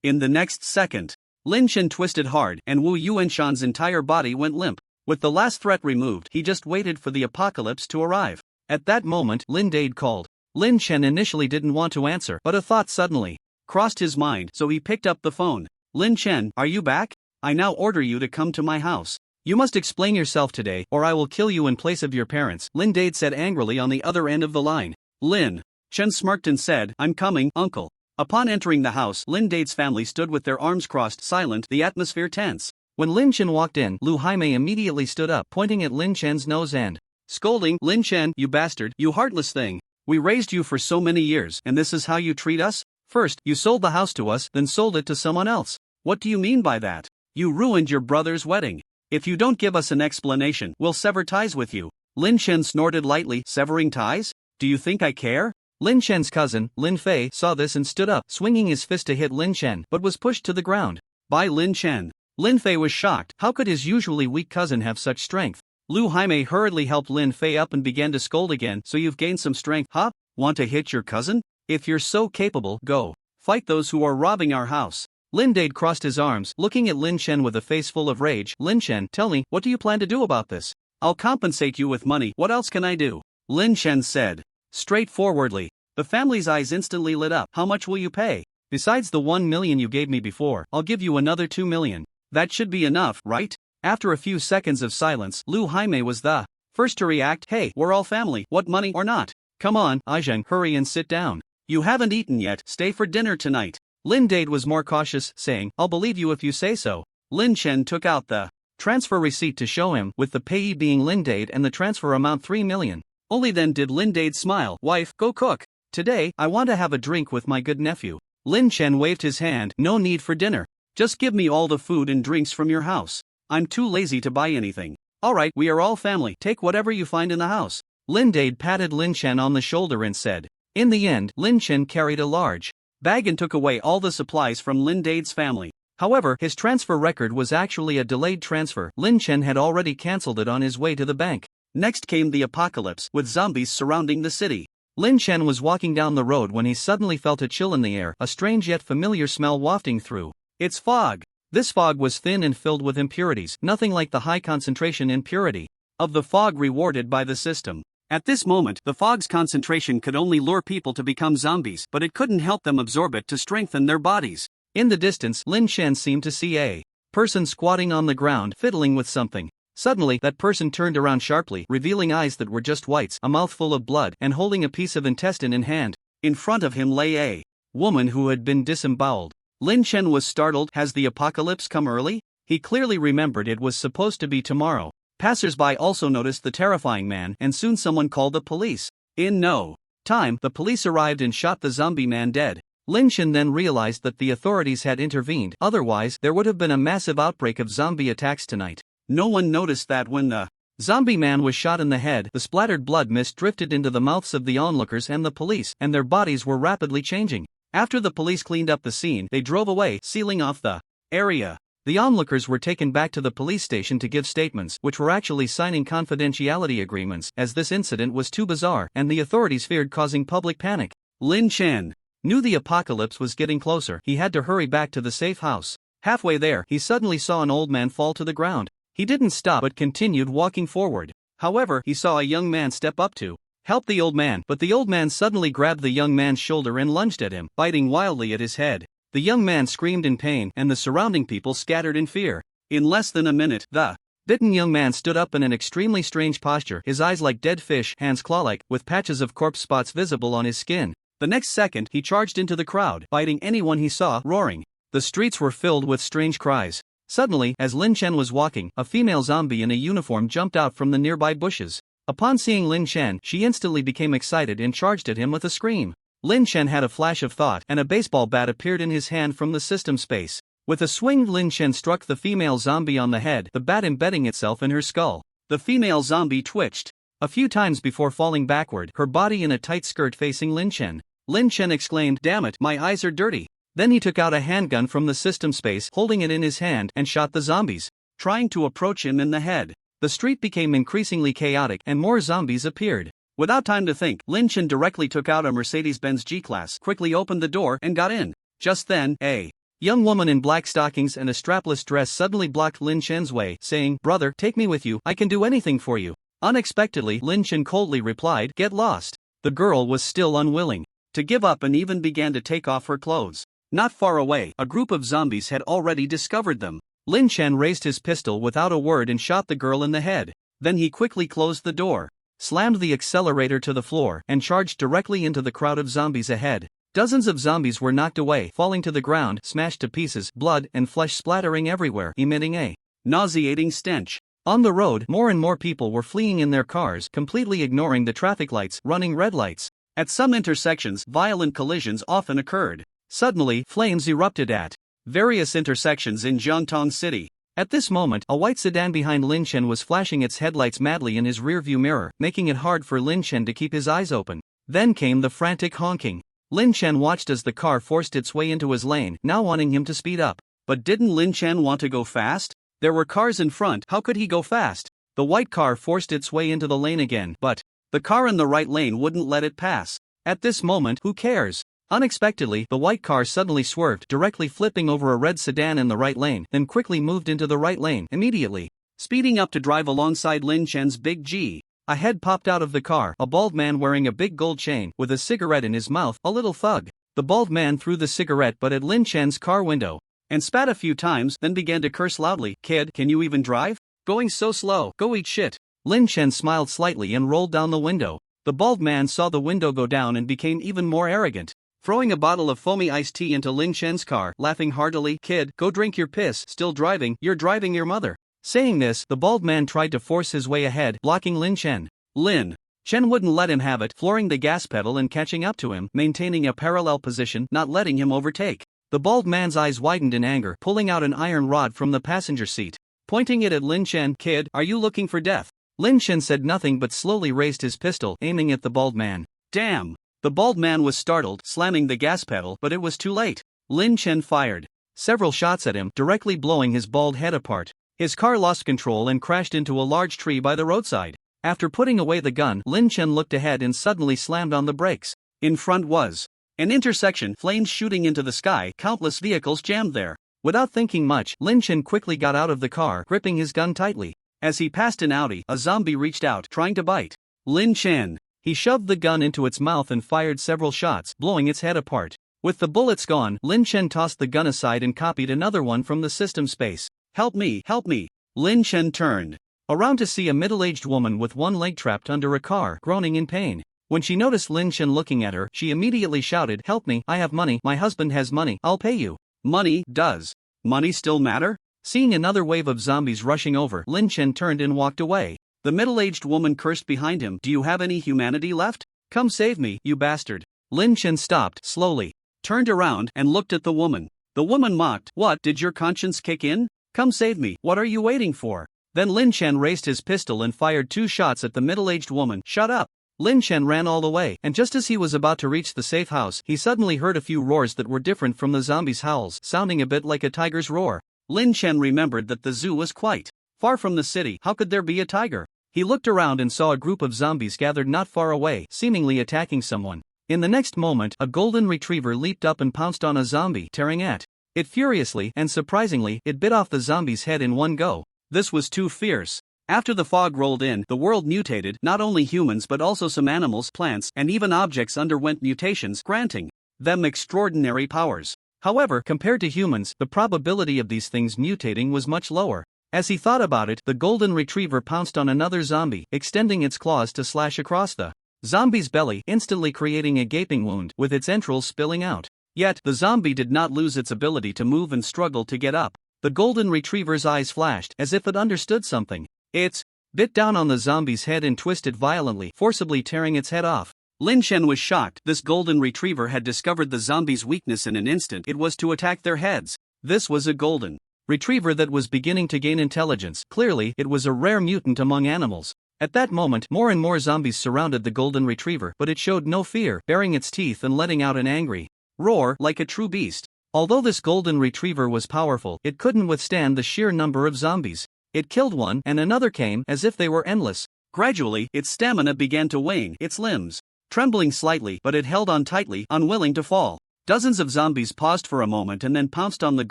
In the next second, Lin Chen twisted hard, and Wu Yuanshan's entire body went limp. With the last threat removed, he just waited for the apocalypse to arrive. At that moment, Lin Dade called. Lin Chen initially didn't want to answer, but a thought suddenly crossed his mind, so he picked up the phone. "Lin Chen, are you back? I now order you to come to my house. You must explain yourself today, or I will kill you in place of your parents," Lin Dade said angrily on the other end of the line. Lin Chen smirked and said, "I'm coming, uncle." Upon entering the house, Lin Dade's family stood with their arms crossed, silent, the atmosphere tense. When Lin Chen walked in, Lu Jaime immediately stood up, pointing at Lin Chen's nose and scolding, "Lin Chen, you bastard, you heartless thing. We raised you for so many years, and this is how you treat us? First, you sold the house to us, then sold it to someone else. What do you mean by that? You ruined your brother's wedding. If you don't give us an explanation, we'll sever ties with you." Lin Chen snorted lightly. "Severing ties? Do you think I care?" Lin Chen's cousin, Lin Fei, saw this and stood up, swinging his fist to hit Lin Chen, but was pushed to the ground by Lin Chen. Lin Fei was shocked. How could his usually weak cousin have such strength? Lu Jaime hurriedly helped Lin Fei up and began to scold again. "So you've gained some strength, huh? Want to hit your cousin? If you're so capable, go fight those who are robbing our house." Lin Dade crossed his arms, looking at Lin Chen with a face full of rage. "Lin Chen, tell me, what do you plan to do about this?" "I'll compensate you with money. What else can I do?" Lin Chen said straightforwardly. The family's eyes instantly lit up. "How much will you pay? Besides the 1 million you gave me before, I'll give you another 2 million. That should be enough, right?" After a few seconds of silence, Lu Jaime was the first to react. "Hey, we're all family, what, money or not? Come on, Aizheng, hurry and sit down. You haven't eaten yet, stay for dinner tonight." Lin Dade was more cautious, saying, "I'll believe you if you say so." Lin Chen took out the transfer receipt to show him, with the payee being Lin Dade and the transfer amount 3 million. Only then did Lin Dade smile. "Wife, go cook. Today, I want to have a drink with my good nephew." Lin Chen waved his hand. "No need for dinner. Just give me all the food and drinks from your house. I'm too lazy to buy anything." "Alright, we are all family, take whatever you find in the house." Lin Dade patted Lin Chen on the shoulder and said. In the end, Lin Chen carried a large bag and took away all the supplies from Lin Dade's family. However, his transfer record was actually a delayed transfer. Lin Chen had already cancelled it on his way to the bank. Next came the apocalypse, with zombies surrounding the city. Lin Chen was walking down the road when he suddenly felt a chill in the air, a strange yet familiar smell wafting through. It's fog. This fog was thin and filled with impurities, nothing like the high concentration impurity of the fog rewarded by the system. At this moment, the fog's concentration could only lure people to become zombies, but it couldn't help them absorb it to strengthen their bodies. In the distance, Lin Chen seemed to see a person squatting on the ground, fiddling with something. Suddenly, that person turned around sharply, revealing eyes that were just whites, a mouth full of blood, and holding a piece of intestine in hand. In front of him lay a woman who had been disemboweled. Lin Chen was startled. Has the apocalypse come early? He clearly remembered it was supposed to be tomorrow. Passers-by also noticed the terrifying man, and soon someone called the police. In no time, the police arrived and shot the zombie man dead. Lin Chen then realized that the authorities had intervened, otherwise there would have been a massive outbreak of zombie attacks tonight. No one noticed that when the zombie man was shot in the head, the splattered blood mist drifted into the mouths of the onlookers and the police, and their bodies were rapidly changing. After the police cleaned up the scene, they drove away, sealing off the area. The onlookers were taken back to the police station to give statements, which were actually signing confidentiality agreements, as this incident was too bizarre, and the authorities feared causing public panic. Lin Chen knew the apocalypse was getting closer. He had to hurry back to the safe house. Halfway there, he suddenly saw an old man fall to the ground. He didn't stop but continued walking forward. However, he saw a young man step up to help the old man, but the old man suddenly grabbed the young man's shoulder and lunged at him, biting wildly at his head. The young man screamed in pain, and the surrounding people scattered in fear. In less than a minute, the bitten young man stood up in an extremely strange posture, his eyes like dead fish, hands claw-like, with patches of corpse spots visible on his skin. The next second, he charged into the crowd, biting anyone he saw, roaring, The streets were filled with strange cries. Suddenly, as Lin Chen was walking, a female zombie in a uniform jumped out from the nearby bushes. Upon seeing Lin Chen, she instantly became excited and charged at him with a scream. Lin Chen had a flash of thought, and a baseball bat appeared in his hand from the system space. With a swing, Lin Chen struck the female zombie on the head, the bat embedding itself in her skull. The female zombie twitched a few times before falling backward, her body in a tight skirt facing Lin Chen. Lin Chen exclaimed, "Damn it, my eyes are dirty." Then he took out a handgun from the system space, holding it in his hand, and shot the zombies, trying to approach him in the head. The street became increasingly chaotic, and more zombies appeared. Without time to think, Lin Chen directly took out a Mercedes-Benz G-Class, quickly opened the door, and got in. Just then, a young woman in black stockings and a strapless dress suddenly blocked Lin Chen's way, saying, "Brother, take me with you, I can do anything for you." Unexpectedly, Lin Chen coldly replied, "Get lost." The girl was still unwilling to give up and even began to take off her clothes. Not far away, a group of zombies had already discovered them. Lin Chen raised his pistol without a word and shot the girl in the head. Then he quickly closed the door, slammed the accelerator to the floor, and charged directly into the crowd of zombies ahead. Dozens of zombies were knocked away, falling to the ground, smashed to pieces, blood and flesh splattering everywhere, emitting a nauseating stench. On the road, more and more people were fleeing in their cars, completely ignoring the traffic lights, running red lights. At some intersections, violent collisions often occurred. Suddenly, flames erupted at various intersections in Jiantong City. At this moment, a white sedan behind Lin Chen was flashing its headlights madly in his rearview mirror, making it hard for Lin Chen to keep his eyes open. Then came the frantic honking. Lin Chen watched as the car forced its way into his lane, now wanting him to speed up. But didn't Lin Chen want to go fast? There were cars in front, how could he go fast? The white car forced its way into the lane again, but the car in the right lane wouldn't let it pass. At this moment, who cares? Unexpectedly, the white car suddenly swerved, directly flipping over a red sedan in the right lane, then quickly moved into the right lane, immediately speeding up to drive alongside Lin Chen's big G. A head popped out of the car, a bald man wearing a big gold chain, with a cigarette in his mouth, a little thug. The bald man threw the cigarette butt at Lin Chen's car window, and spat a few times, then began to curse loudly. "Kid, can you even drive? Going so slow, go eat shit." Lin Chen smiled slightly and rolled down the window. The bald man saw the window go down and became even more arrogant, throwing a bottle of foamy iced tea into Lin Chen's car, laughing heartily. "Kid, go drink your piss, still driving, you're driving your mother." Saying this, the bald man tried to force his way ahead, blocking Lin Chen. Lin Chen wouldn't let him have it, flooring the gas pedal and catching up to him, maintaining a parallel position, not letting him overtake. The bald man's eyes widened in anger, pulling out an iron rod from the passenger seat, pointing it at Lin Chen. "Kid, are you looking for death?" Lin Chen said nothing but slowly raised his pistol, aiming at the bald man. "Damn!" The bald man was startled, slamming the gas pedal, but it was too late. Lin Chen fired several shots at him, directly blowing his bald head apart. His car lost control and crashed into a large tree by the roadside. After putting away the gun, Lin Chen looked ahead and suddenly slammed on the brakes. In front was an intersection, flames shooting into the sky, countless vehicles jammed there. Without thinking much, Lin Chen quickly got out of the car, gripping his gun tightly. As he passed an Audi, a zombie reached out, trying to bite Lin Chen. He shoved the gun into its mouth and fired several shots, blowing its head apart. With the bullets gone, Lin Chen tossed the gun aside and copied another one from the system space. "Help me, help me." Lin Chen turned around to see a middle-aged woman with one leg trapped under a car, groaning in pain. When she noticed Lin Chen looking at her, she immediately shouted, "Help me, I have money, my husband has money, I'll pay you." "Money, does money still matter?" Seeing another wave of zombies rushing over, Lin Chen turned and walked away. The middle-aged woman cursed behind him, "Do you have any humanity left? Come save me, you bastard." Lin Chen stopped, slowly turned around, and looked at the woman. The woman mocked, "What, did your conscience kick in? Come save me, what are you waiting for?" Then Lin Chen raised his pistol and fired 2 shots at the middle-aged woman. "Shut up." Lin Chen ran all the way, and just as he was about to reach the safe house, he suddenly heard a few roars that were different from the zombies' howls, sounding a bit like a tiger's roar. Lin Chen remembered that the zoo was quite far from the city, how could there be a tiger? He looked around and saw a group of zombies gathered not far away, seemingly attacking someone. In the next moment, a golden retriever leaped up and pounced on a zombie, tearing at it furiously, and surprisingly, it bit off the zombie's head in one go. This was too fierce. After the fog rolled in, the world mutated. Not only humans but also some animals, plants, and even objects underwent mutations, granting them extraordinary powers. However, compared to humans, the probability of these things mutating was much lower. As he thought about it, the golden retriever pounced on another zombie, extending its claws to slash across the zombie's belly, instantly creating a gaping wound, with its entrails spilling out. Yet, the zombie did not lose its ability to move and struggled to get up. The golden retriever's eyes flashed, as if it understood something. It bit down on the zombie's head and twisted violently, forcibly tearing its head off. Lin Chen was shocked. This golden retriever had discovered the zombie's weakness in an instant. It was to attack their heads. This was a golden retriever that was beginning to gain intelligence. Clearly, it was a rare mutant among animals. At that moment, more and more zombies surrounded the golden retriever, but it showed no fear, baring its teeth and letting out an angry roar like a true beast. Although this golden retriever was powerful, it couldn't withstand the sheer number of zombies. It killed one, and another came, as if they were endless. Gradually, its stamina began to wane, its limbs trembling slightly, but it held on tightly, unwilling to fall. Dozens of zombies paused for a moment and then pounced on the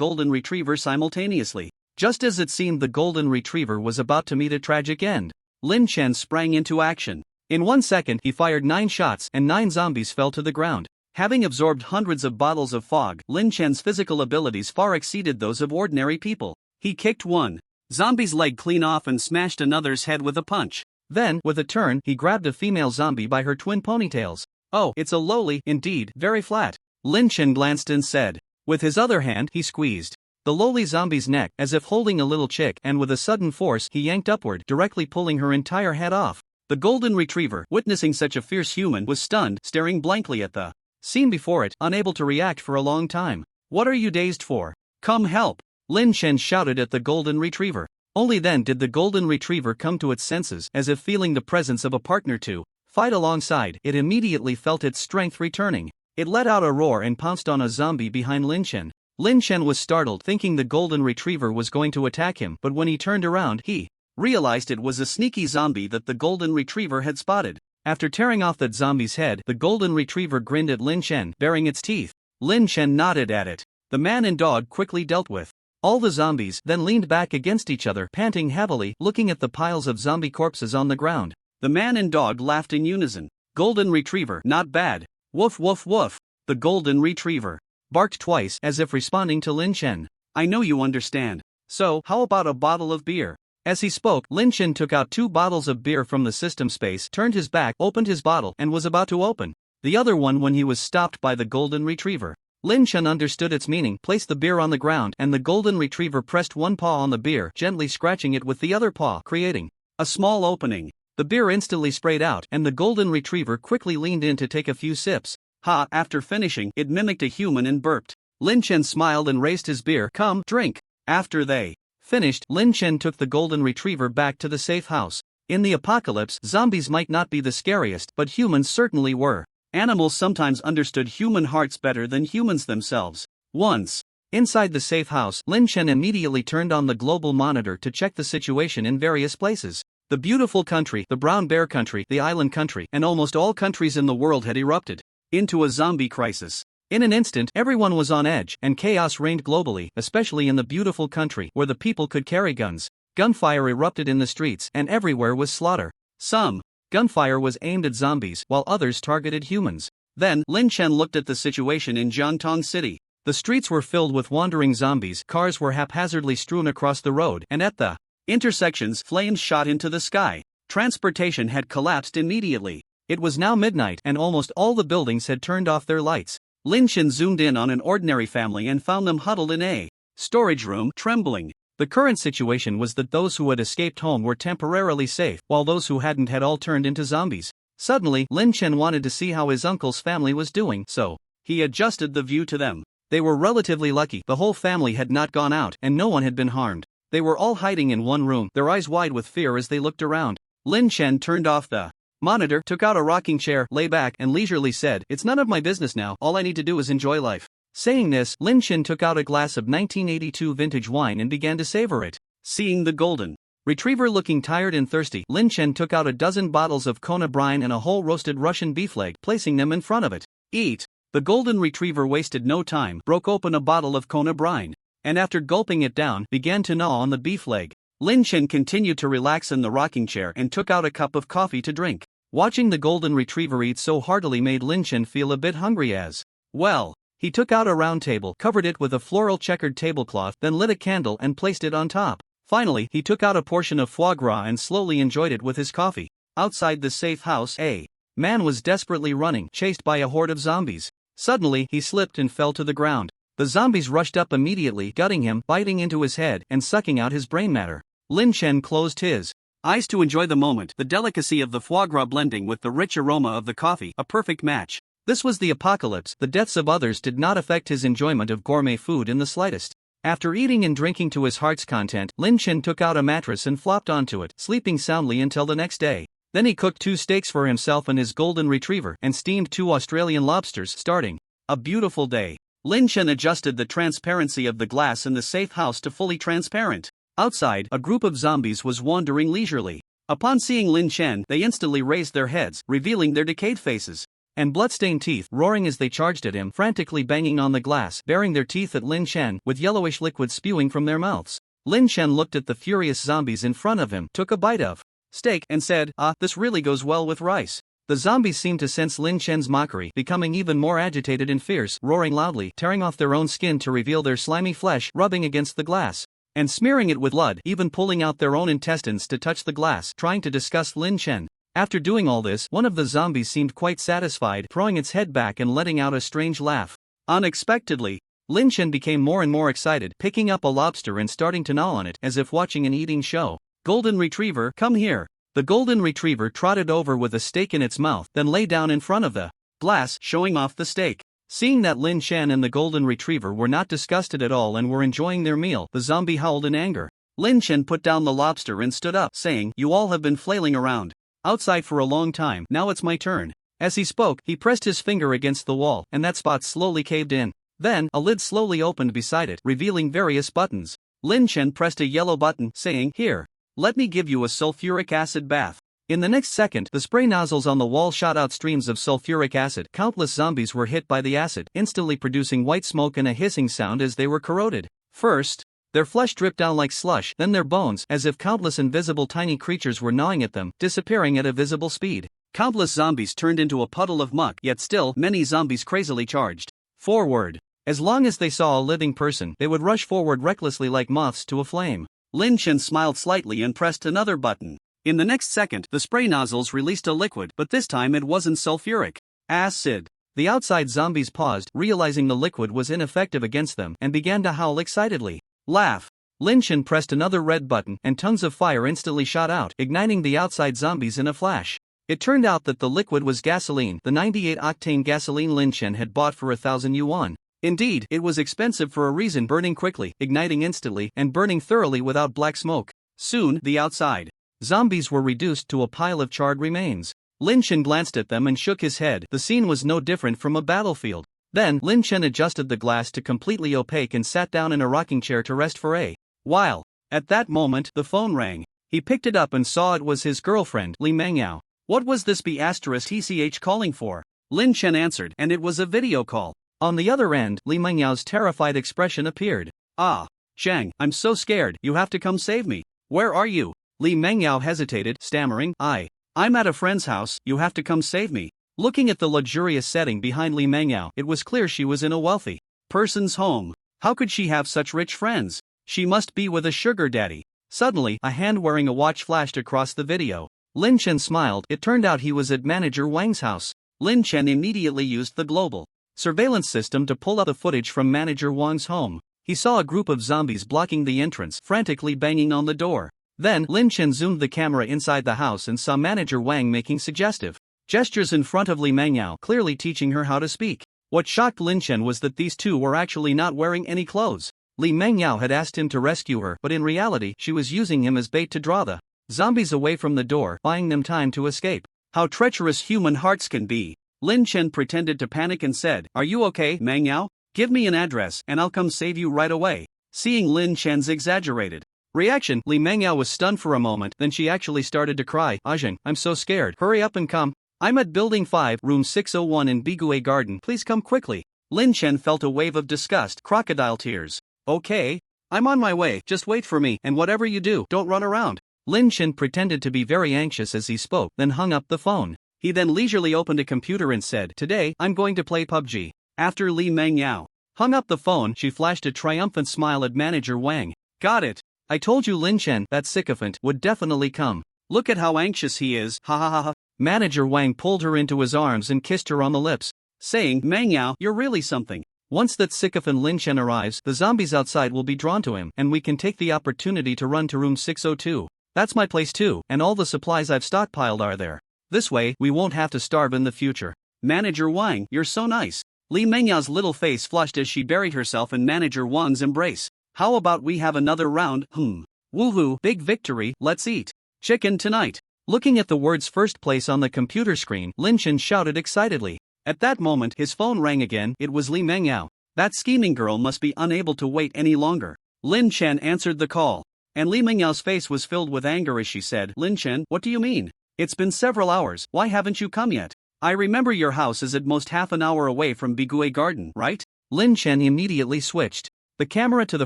golden retriever simultaneously. Just as it seemed the golden retriever was about to meet a tragic end, Lin Chen sprang into action. In 1 second, he fired 9 shots, and 9 zombies fell to the ground. Having absorbed hundreds of bottles of fog, Lin Chen's physical abilities far exceeded those of ordinary people. He kicked one zombie's leg clean off and smashed another's head with a punch. Then, with a turn, he grabbed a female zombie by her twin ponytails. Oh, it's a lowly, indeed, very flat. Lin Chen glanced and said. With his other hand, he squeezed the lowly zombie's neck, as if holding a little chick, and with a sudden force, he yanked upward, directly pulling her entire head off. The golden retriever, witnessing such a fierce human, was stunned, staring blankly at the scene before it, unable to react for a long time. What are you dazed for? Come help! Lin Chen shouted at the golden retriever. Only then did the golden retriever come to its senses, as if feeling the presence of a partner to fight alongside. It immediately felt its strength returning. It let out a roar and pounced on a zombie behind Lin Chen. Lin Chen was startled, thinking the golden retriever was going to attack him, but when he turned around, he realized it was a sneaky zombie that the golden retriever had spotted. After tearing off that zombie's head, the golden retriever grinned at Lin Chen, baring its teeth. Lin Chen nodded at it. The man and dog quickly dealt with all the zombies, then leaned back against each other, panting heavily, looking at the piles of zombie corpses on the ground. The man and dog laughed in unison. Golden retriever, not bad. Woof woof woof. The golden retriever barked twice, as if responding to Lin Chen. I know you understand. So, how about a bottle of beer? As he spoke, Lin Chen took out 2 bottles of beer from the system space, turned his back, opened his bottle, and was about to open the other one when he was stopped by the golden retriever. Lin Chen understood its meaning, placed the beer on the ground, and the golden retriever pressed one paw on the beer, gently scratching it with the other paw, creating a small opening. The beer instantly sprayed out, and the golden retriever quickly leaned in to take a few sips. Ha! After finishing, it mimicked a human and burped. Lin Chen smiled and raised his beer. Come, drink. After they finished, Lin Chen took the golden retriever back to the safe house. In the apocalypse, zombies might not be the scariest, but humans certainly were. Animals sometimes understood human hearts better than humans themselves. Once inside the safe house, Lin Chen immediately turned on the global monitor to check the situation in various places. The beautiful country, the brown bear country, the island country, and almost all countries in the world had erupted into a zombie crisis. In an instant, everyone was on edge, and chaos reigned globally, especially in the beautiful country, where the people could carry guns. Gunfire erupted in the streets, and everywhere was slaughter. Some gunfire was aimed at zombies, while others targeted humans. Then, Lin Chen looked at the situation in Jiantong City. The streets were filled with wandering zombies, cars were haphazardly strewn across the road, and at the intersections, flames shot into the sky. Transportation had collapsed immediately. It was now midnight, and almost all the buildings had turned off their lights. Lin Chen zoomed in on an ordinary family and found them huddled in a storage room, trembling. The current situation was that those who had escaped home were temporarily safe, while those who hadn't had all turned into zombies. Suddenly, Lin Chen wanted to see how his uncle's family was doing, so he adjusted the view to them. They were relatively lucky. The whole family had not gone out, and no one had been harmed. They were all hiding in one room, their eyes wide with fear as they looked around. Lin Chen turned off the monitor, took out a rocking chair, lay back, and leisurely said, "It's none of my business now, all I need to do is enjoy life." Saying this, Lin Chen took out a glass of 1982 vintage wine and began to savor it. Seeing the golden retriever looking tired and thirsty, Lin Chen took out a dozen bottles of Kona brine and a whole roasted Russian beef leg, placing them in front of it. Eat! The golden retriever wasted no time, broke open a bottle of Kona brine, and after gulping it down, began to gnaw on the beef leg. Lin Chen continued to relax in the rocking chair and took out a cup of coffee to drink. Watching the golden retriever eat so heartily made Lin Chen feel a bit hungry as well. He took out a round table, covered it with a floral checkered tablecloth, then lit a candle and placed it on top. Finally, he took out a portion of foie gras and slowly enjoyed it with his coffee. Outside the safe house, a man was desperately running, chased by a horde of zombies. Suddenly, he slipped and fell to the ground. The zombies rushed up immediately, gutting him, biting into his head, and sucking out his brain matter. Lin Chen closed his eyes to enjoy the moment, the delicacy of the foie gras blending with the rich aroma of the coffee, a perfect match. This was the apocalypse. The deaths of others did not affect his enjoyment of gourmet food in the slightest. After eating and drinking to his heart's content, Lin Chen took out a mattress and flopped onto it, sleeping soundly until the next day. Then he cooked 2 steaks for himself and his golden retriever and steamed 2 Australian lobsters, starting a beautiful day. Lin Chen adjusted the transparency of the glass in the safe house to fully transparent. Outside, a group of zombies was wandering leisurely. Upon seeing Lin Chen, they instantly raised their heads, revealing their decayed faces and bloodstained teeth, roaring as they charged at him, frantically banging on the glass, baring their teeth at Lin Chen, with yellowish liquid spewing from their mouths. Lin Chen looked at the furious zombies in front of him, took a bite of steak, and said, "Ah, this really goes well with rice." The zombies seemed to sense Lin Chen's mockery, becoming even more agitated and fierce, roaring loudly, tearing off their own skin to reveal their slimy flesh, rubbing against the glass and smearing it with blood, even pulling out their own intestines to touch the glass, trying to disgust Lin Chen. After doing all this, one of the zombies seemed quite satisfied, throwing its head back and letting out a strange laugh. Unexpectedly, Lin Chen became more and more excited, picking up a lobster and starting to gnaw on it, as if watching an eating show. "Golden Retriever, come here." The Golden Retriever trotted over with a steak in its mouth, then lay down in front of the glass, showing off the steak. Seeing that Lin Chen and the Golden Retriever were not disgusted at all and were enjoying their meal, the zombie howled in anger. Lin Chen put down the lobster and stood up, saying, "You all have been flailing around outside for a long time, now it's my turn." As he spoke, he pressed his finger against the wall, and that spot slowly caved in. Then, a lid slowly opened beside it, revealing various buttons. Lin Chen pressed a yellow button, saying, "Here, let me give you a sulfuric acid bath." In the next second, the spray nozzles on the wall shot out streams of sulfuric acid. Countless zombies were hit by the acid, instantly producing white smoke and a hissing sound as they were corroded. First, their flesh dripped down like slush, then their bones, as if countless invisible tiny creatures were gnawing at them, disappearing at a visible speed. Countless zombies turned into a puddle of muck, yet still, many zombies crazily charged forward. As long as they saw a living person, they would rush forward recklessly like moths to a flame. Lin Chen smiled slightly and pressed another button. In the next second, the spray nozzles released a liquid, but this time it wasn't sulfuric acid. The outside zombies paused, realizing the liquid was ineffective against them, and began to howl excitedly. Laugh. Lin Chen pressed another red button, and tongues of fire instantly shot out, igniting the outside zombies in a flash. It turned out that the liquid was gasoline, the 98-octane gasoline Lin Chen had bought for 1,000 yuan. Indeed, it was expensive for a reason, burning quickly, igniting instantly, and burning thoroughly without black smoke. Soon, the outside zombies were reduced to a pile of charred remains. Lin Chen glanced at them and shook his head. The scene was no different from a battlefield. Then, Lin Chen adjusted the glass to completely opaque and sat down in a rocking chair to rest for a while. At that moment, the phone rang. He picked it up and saw it was his girlfriend, Li Mengyao. What was this B***TCH calling for? Lin Chen answered, and it was a video call. On the other end, Li Mengyao's terrified expression appeared. "Ah, Zhang, I'm so scared, you have to come save me. Where are you?" Li Mengyao hesitated, stammering, I'm at a friend's house, you have to come save me." Looking at the luxurious setting behind Li Mengyao, it was clear she was in a wealthy person's home. How could she have such rich friends? She must be with a sugar daddy. Suddenly, a hand wearing a watch flashed across the video. Lin Chen smiled. It turned out he was at Manager Wang's house. Lin Chen immediately used the global surveillance system to pull up the footage from Manager Wang's home. He saw a group of zombies blocking the entrance, frantically banging on the door. Then, Lin Chen zoomed the camera inside the house and saw Manager Wang making suggestive gestures in front of Li Mengyao, clearly teaching her how to speak. What shocked Lin Chen was that these two were actually not wearing any clothes. Li Mengyao had asked him to rescue her, but in reality, she was using him as bait to draw the zombies away from the door, buying them time to escape. How treacherous human hearts can be. Lin Chen pretended to panic and said, "Are you okay, Mengyao? Give me an address, and I'll come save you right away." Seeing Lin Chen's exaggerated reaction, Li Mengyao was stunned for a moment, then she actually started to cry. "Ajing, I'm so scared, hurry up and come. I'm at Building 5, Room 601 in Bigue Garden, please come quickly." Lin Chen felt a wave of disgust, crocodile tears. "Okay, I'm on my way, just wait for me, and whatever you do, don't run around." Lin Chen pretended to be very anxious as he spoke, then hung up the phone. He then leisurely opened a computer and said, "Today, I'm going to play PUBG." After Li Mengyao hung up the phone, she flashed a triumphant smile at Manager Wang. "Got it. I told you Lin Chen, that sycophant, would definitely come. Look at how anxious he is, ha ha ha ha." Manager Wang pulled her into his arms and kissed her on the lips. saying, "Mangyao, you're really something." Once that sycophant Lin Chen arrives, the zombies outside will be drawn to him, and we can take the opportunity to run to room 602. That's my place too, and all the supplies I've stockpiled are there. This way, we won't have to starve in the future. Manager Wang, you're so nice. Li Mengyao's little face flushed as she buried herself in Manager Wang's embrace. How about we have another round? Woohoo, big victory, let's eat chicken tonight. Looking at the words first place on the computer screen, Lin Chen shouted excitedly. At that moment, his phone rang again. It was Li Mengyao. That scheming girl must be unable to wait any longer. Lin Chen answered the call, and Li Mengyao's face was filled with anger as she said, "Lin Chen, what do you mean? It's been several hours, why haven't you come yet? I remember your house is at most half an hour away from Bigui Garden, right?" Lin Chen immediately switched the camera to the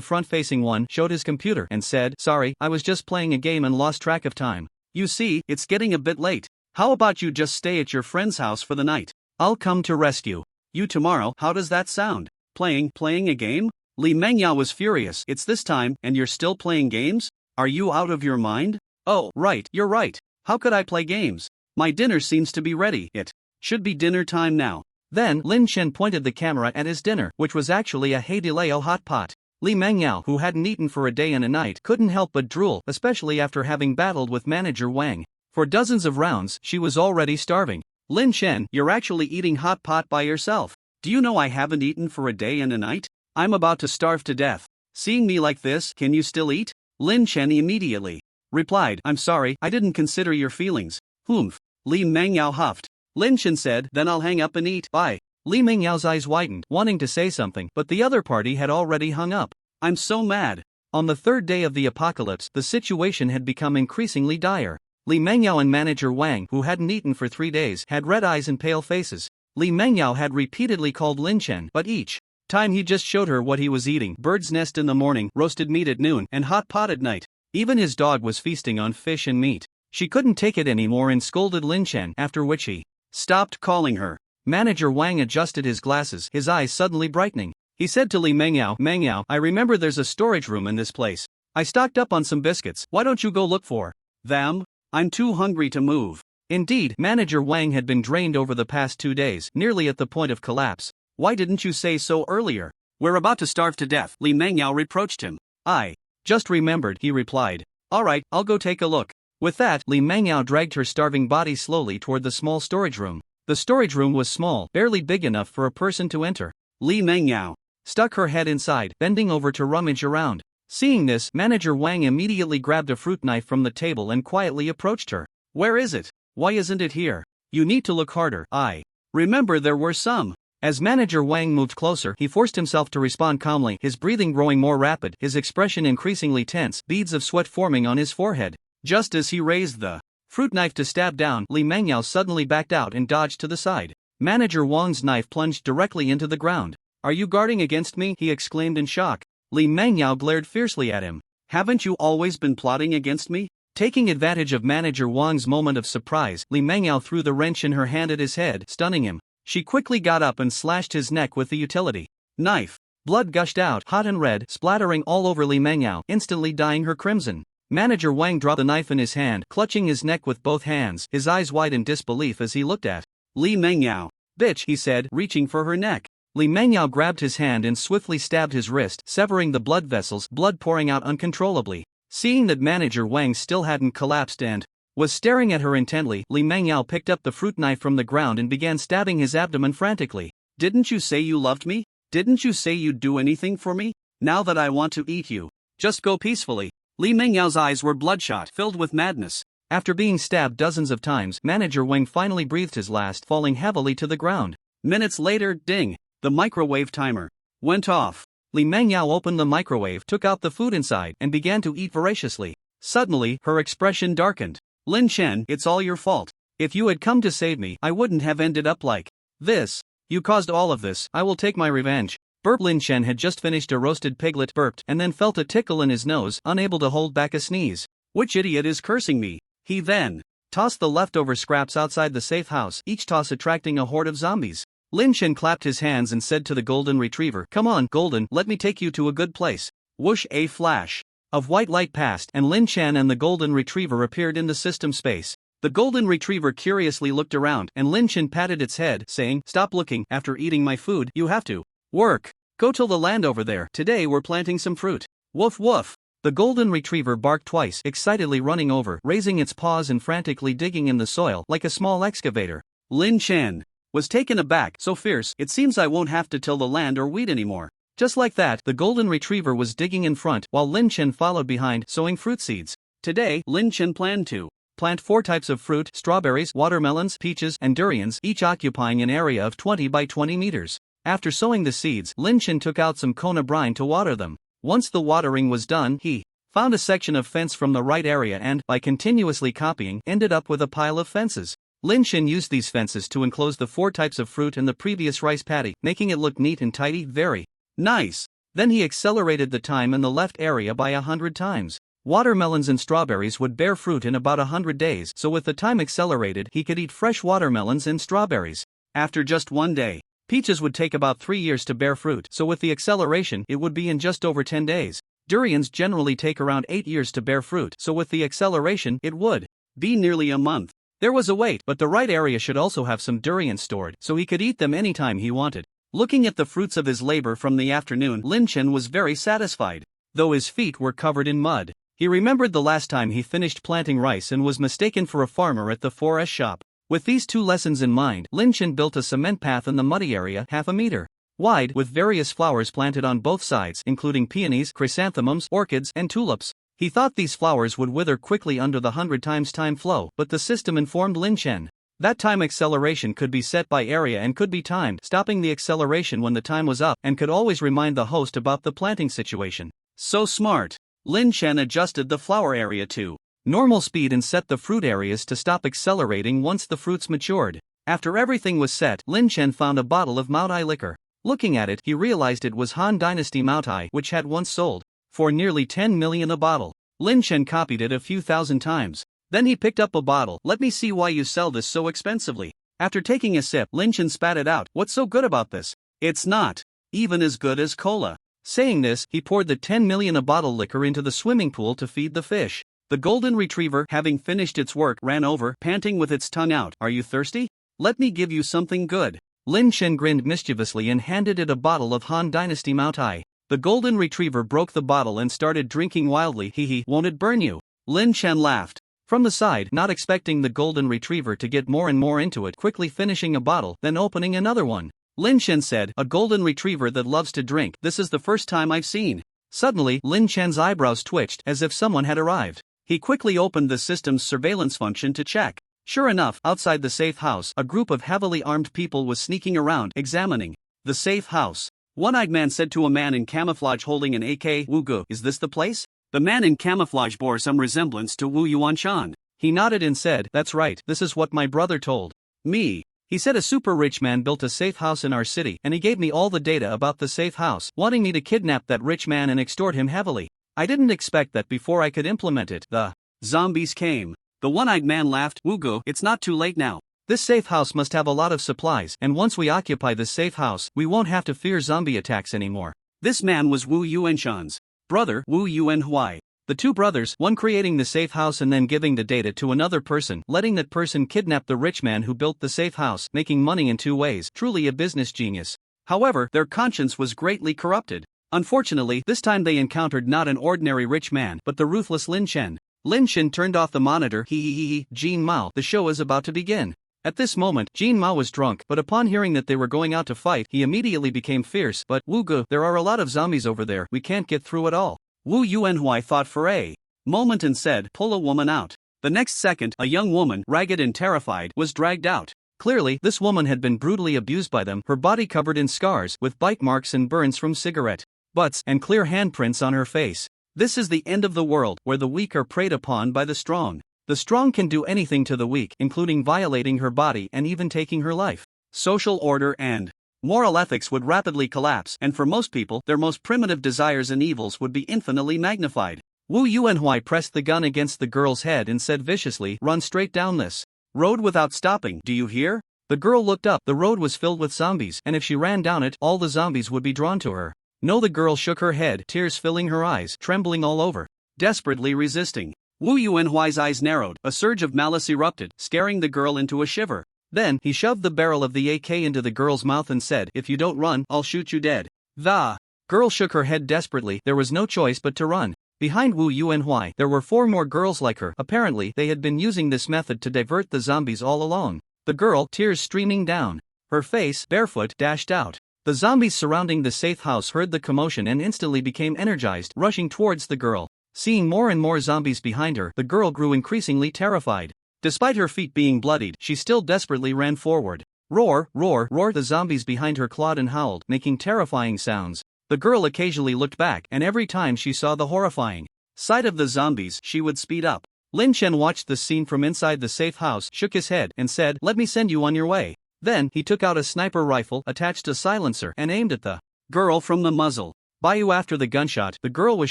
front-facing one, showed his computer, and said, "Sorry, I was just playing a game and lost track of time. You see, it's getting a bit late. How about you just stay at your friend's house for the night? I'll come to rescue you tomorrow. How does that sound?" Playing a game? Li Mengyao was furious. "It's this time, and you're still playing games? Are you out of your mind?" "Oh, right, you're right. How could I play games? My dinner seems to be ready. It should be dinner time now." Then, Lin Chen pointed the camera at his dinner, which was actually a Heidileo hot pot. Li Mengyao, who hadn't eaten for a day and a night, couldn't help but drool, especially after having battled with Manager Wang. For dozens of rounds, she was already starving. "Lin Chen, you're actually eating hot pot by yourself. Do you know I haven't eaten for a day and a night? I'm about to starve to death. Seeing me like this, can you still eat?" Lin Chen immediately replied, "I'm sorry, I didn't consider your feelings." "Humph." Li Mengyao huffed. Lin Chen said, "Then I'll hang up and eat, bye." Li Mengyao's eyes widened, wanting to say something, but the other party had already hung up. "I'm so mad." On the third day of the apocalypse, the situation had become increasingly dire. Li Mengyao and Manager Wang, who hadn't eaten for 3 days, had red eyes and pale faces. Li Mengyao had repeatedly called Lin Chen, but each time he just showed her what he was eating: bird's nest in the morning, roasted meat at noon, and hot pot at night. Even his dog was feasting on fish and meat. She couldn't take it anymore and scolded Lin Chen, after which he stopped calling her. Manager Wang adjusted his glasses, his eyes suddenly brightening. He said to Li Mengyao, "Mengyao, I remember there's a storage room in this place. I stocked up on some biscuits, why don't you go look for them? I'm too hungry to move." Indeed, Manager Wang had been drained over the past 2 days, nearly at the point of collapse. "Why didn't you say so earlier? We're about to starve to death," Li Mengyao reproached him. "I just remembered," he replied. "Alright, I'll go take a look." With that, Li Mengyao dragged her starving body slowly toward the small storage room. The storage room was small, barely big enough for a person to enter. Li Mengyao stuck her head inside, bending over to rummage around. Seeing this, Manager Wang immediately grabbed a fruit knife from the table and quietly approached her. "Where is it? Why isn't it here? You need to look harder." "I remember there were some." As Manager Wang moved closer, he forced himself to respond calmly, his breathing growing more rapid, his expression increasingly tense, beads of sweat forming on his forehead. Just as he raised the fruit knife to stab down, Li Mengyao suddenly backed out and dodged to the side. Manager Wang's knife plunged directly into the ground. "Are you guarding against me?" he exclaimed in shock. Li Mengyao glared fiercely at him. "Haven't you always been plotting against me?" Taking advantage of Manager Wang's moment of surprise, Li Mengyao threw the wrench in her hand at his head, stunning him. She quickly got up and slashed his neck with the utility knife. Blood gushed out, hot and red, splattering all over Li Mengyao, instantly dyeing her crimson. Manager Wang dropped the knife in his hand, clutching his neck with both hands, his eyes wide in disbelief as he looked at Li Mengyao. "Bitch," he said, reaching for her neck. Li Mengyao grabbed his hand and swiftly stabbed his wrist, severing the blood vessels, blood pouring out uncontrollably. Seeing that Manager Wang still hadn't collapsed and was staring at her intently, Li Mengyao picked up the fruit knife from the ground and began stabbing his abdomen frantically. "Didn't you say you loved me? Didn't you say you'd do anything for me? Now that I want to eat you, just go peacefully." Li Mengyao's eyes were bloodshot, filled with madness. After being stabbed dozens of times, Manager Wang finally breathed his last, falling heavily to the ground. Minutes later, ding! The microwave timer went off. Li Mengyao opened the microwave, took out the food inside, and began to eat voraciously. Suddenly, her expression darkened. "Lin Chen, it's all your fault. If you had come to save me, I wouldn't have ended up like this. You caused all of this, I will take my revenge." Burp. Lin Chen had just finished a roasted piglet, burped, and then felt a tickle in his nose, unable to hold back a sneeze. "Which idiot is cursing me?" He then tossed the leftover scraps outside the safe house, each toss attracting a horde of zombies. Lin Chen clapped his hands and said to the golden retriever, "Come on, Golden, let me take you to a good place." Whoosh! A flash of white light passed, and Lin Chen and the golden retriever appeared in the system space. The golden retriever curiously looked around, and Lin Chen patted its head, saying, "Stop looking, after eating my food, you have to work. Go till the land over there, today we're planting some fruit." Woof woof. The golden retriever barked twice, excitedly running over, raising its paws and frantically digging in the soil like a small excavator. Lin Chen was taken aback. "So fierce, it seems I won't have to till the land or weed anymore." Just like that, the golden retriever was digging in front, while Lin Chen followed behind, sowing fruit seeds. Today, Lin Chen planned to plant 4 types of fruit: strawberries, watermelons, peaches, and durians, each occupying an area of 20 by 20 meters. After sowing the seeds, Lin Chen took out some kona brine to water them. Once the watering was done, he found a section of fence from the right area and, by continuously copying, ended up with a pile of fences. Lin Chen used these fences to enclose the 4 types of fruit in the previous rice paddy, making it look neat and tidy. Very nice. Then he accelerated the time in the left area by 100 times. Watermelons and strawberries would bear fruit in about 100 days, so with the time accelerated, he could eat fresh watermelons and strawberries. After just 1 day, peaches would take about 3 years to bear fruit, so with the acceleration, it would be in just over 10 days. Durians generally take around 8 years to bear fruit, so with the acceleration, it would be nearly a month. There was a wait, but the right area should also have some durians stored, so he could eat them anytime he wanted. Looking at the fruits of his labor from the afternoon, Lin Chen was very satisfied. Though his feet were covered in mud, he remembered the last time he finished planting rice and was mistaken for a farmer at the 4S shop. With these 2 lessons in mind, Lin Chen built a cement path in the muddy area, half a meter wide, with various flowers planted on both sides, including peonies, chrysanthemums, orchids, and tulips. He thought these flowers would wither quickly under the 100 times time flow, but the system informed Lin Chen that time acceleration could be set by area and could be timed, stopping the acceleration when the time was up, and could always remind the host about the planting situation. So smart. Lin Chen adjusted the flower area to normal speed and set the fruit areas to stop accelerating once the fruits matured. After everything was set, Lin Chen found a bottle of Maotai liquor. Looking at it, he realized it was Han Dynasty Maotai, which had once sold for nearly 10 million a bottle. Lin Chen copied it a few thousand times. Then he picked up a bottle. "Let me see why you sell this so expensively." After taking a sip, Lin Chen spat it out. "What's so good about this? It's not even as good as cola." Saying this, he poured the 10 million a bottle liquor into the swimming pool to feed the fish. The golden retriever, having finished its work, ran over, panting with its tongue out. "Are you thirsty? Let me give you something good." Lin Chen grinned mischievously and handed it a bottle of Han Dynasty Maotai. The golden retriever broke the bottle and started drinking wildly. "Hee, won't it burn you?" Lin Chen laughed from the side, not expecting the golden retriever to get more and more into it, quickly finishing a bottle, then opening another one. Lin Chen said, "A golden retriever that loves to drink, this is the first time I've seen." Suddenly, Lin Chen's eyebrows twitched, as if someone had arrived. He quickly opened the system's surveillance function to check. Sure enough, outside the safe house, a group of heavily armed people was sneaking around, examining the safe house. One-eyed man said to a man in camouflage holding an AK, "Wugu, is this the place?" The man in camouflage bore some resemblance to Wu Yuanshan. He nodded and said, "That's right, this is what my brother told me. He said a super rich man built a safe house in our city, and he gave me all the data about the safe house, wanting me to kidnap that rich man and extort him heavily. I didn't expect that before I could implement it, the zombies came." The one-eyed man laughed. "Wugu, it's not too late now. This safe house must have a lot of supplies, and once we occupy this safe house, we won't have to fear zombie attacks anymore." This man was Wu Yuanshan's brother, Wu Yuanhui. The 2 brothers, one creating the safe house and then giving the data to another person, letting that person kidnap the rich man who built the safe house, making money in 2 ways, truly a business genius. However, their conscience was greatly corrupted. Unfortunately, this time they encountered not an ordinary rich man, but the ruthless Lin Chen. Lin Chen turned off the monitor. Jean Mao, the show is about to begin." At this moment, Jean Mao was drunk, but upon hearing that they were going out to fight, he immediately became fierce. "But, Wugu, there are a lot of zombies over there, we can't get through at all." Wu Yuanhui thought for a moment and said, "Pull a woman out." The next second, a young woman, ragged and terrified, was dragged out. Clearly, this woman had been brutally abused by them, her body covered in scars, with bite marks and burns from cigarette butts, and clear handprints on her face. This is the end of the world, where the weak are preyed upon by the strong. The strong can do anything to the weak, including violating her body and even taking her life. Social order and moral ethics would rapidly collapse, and for most people, their most primitive desires and evils would be infinitely magnified. Wu Yuanhui pressed the gun against the girl's head and said viciously, "Run straight down this road without stopping, do you hear?" The girl looked up. The road was filled with zombies, and if she ran down it, all the zombies would be drawn to her. No, the girl shook her head, tears filling her eyes, trembling all over, desperately resisting. Wu Yuanhuai's eyes narrowed, a surge of malice erupted, scaring the girl into a shiver. Then, he shoved the barrel of the AK into the girl's mouth and said, "If you don't run, I'll shoot you dead." The girl shook her head desperately, there was no choice but to run. Behind Wu Yuanhuai, there were 4 more girls like her. Apparently, they had been using this method to divert the zombies all along. The girl, tears streaming down her face, barefoot, dashed out. The zombies surrounding the safe house heard the commotion and instantly became energized, rushing towards the girl. Seeing more and more zombies behind her, the girl grew increasingly terrified. Despite her feet being bloodied, she still desperately ran forward. Roar, roar, roar! The zombies behind her clawed and howled, making terrifying sounds. The girl occasionally looked back, and every time she saw the horrifying sight of the zombies, she would speed up. Lin Chen watched the scene from inside the safe house, shook his head, and said, "Let me send you on your way." Then, he took out a sniper rifle, attached a silencer, and aimed at the girl from the muzzle. After the gunshot, the girl was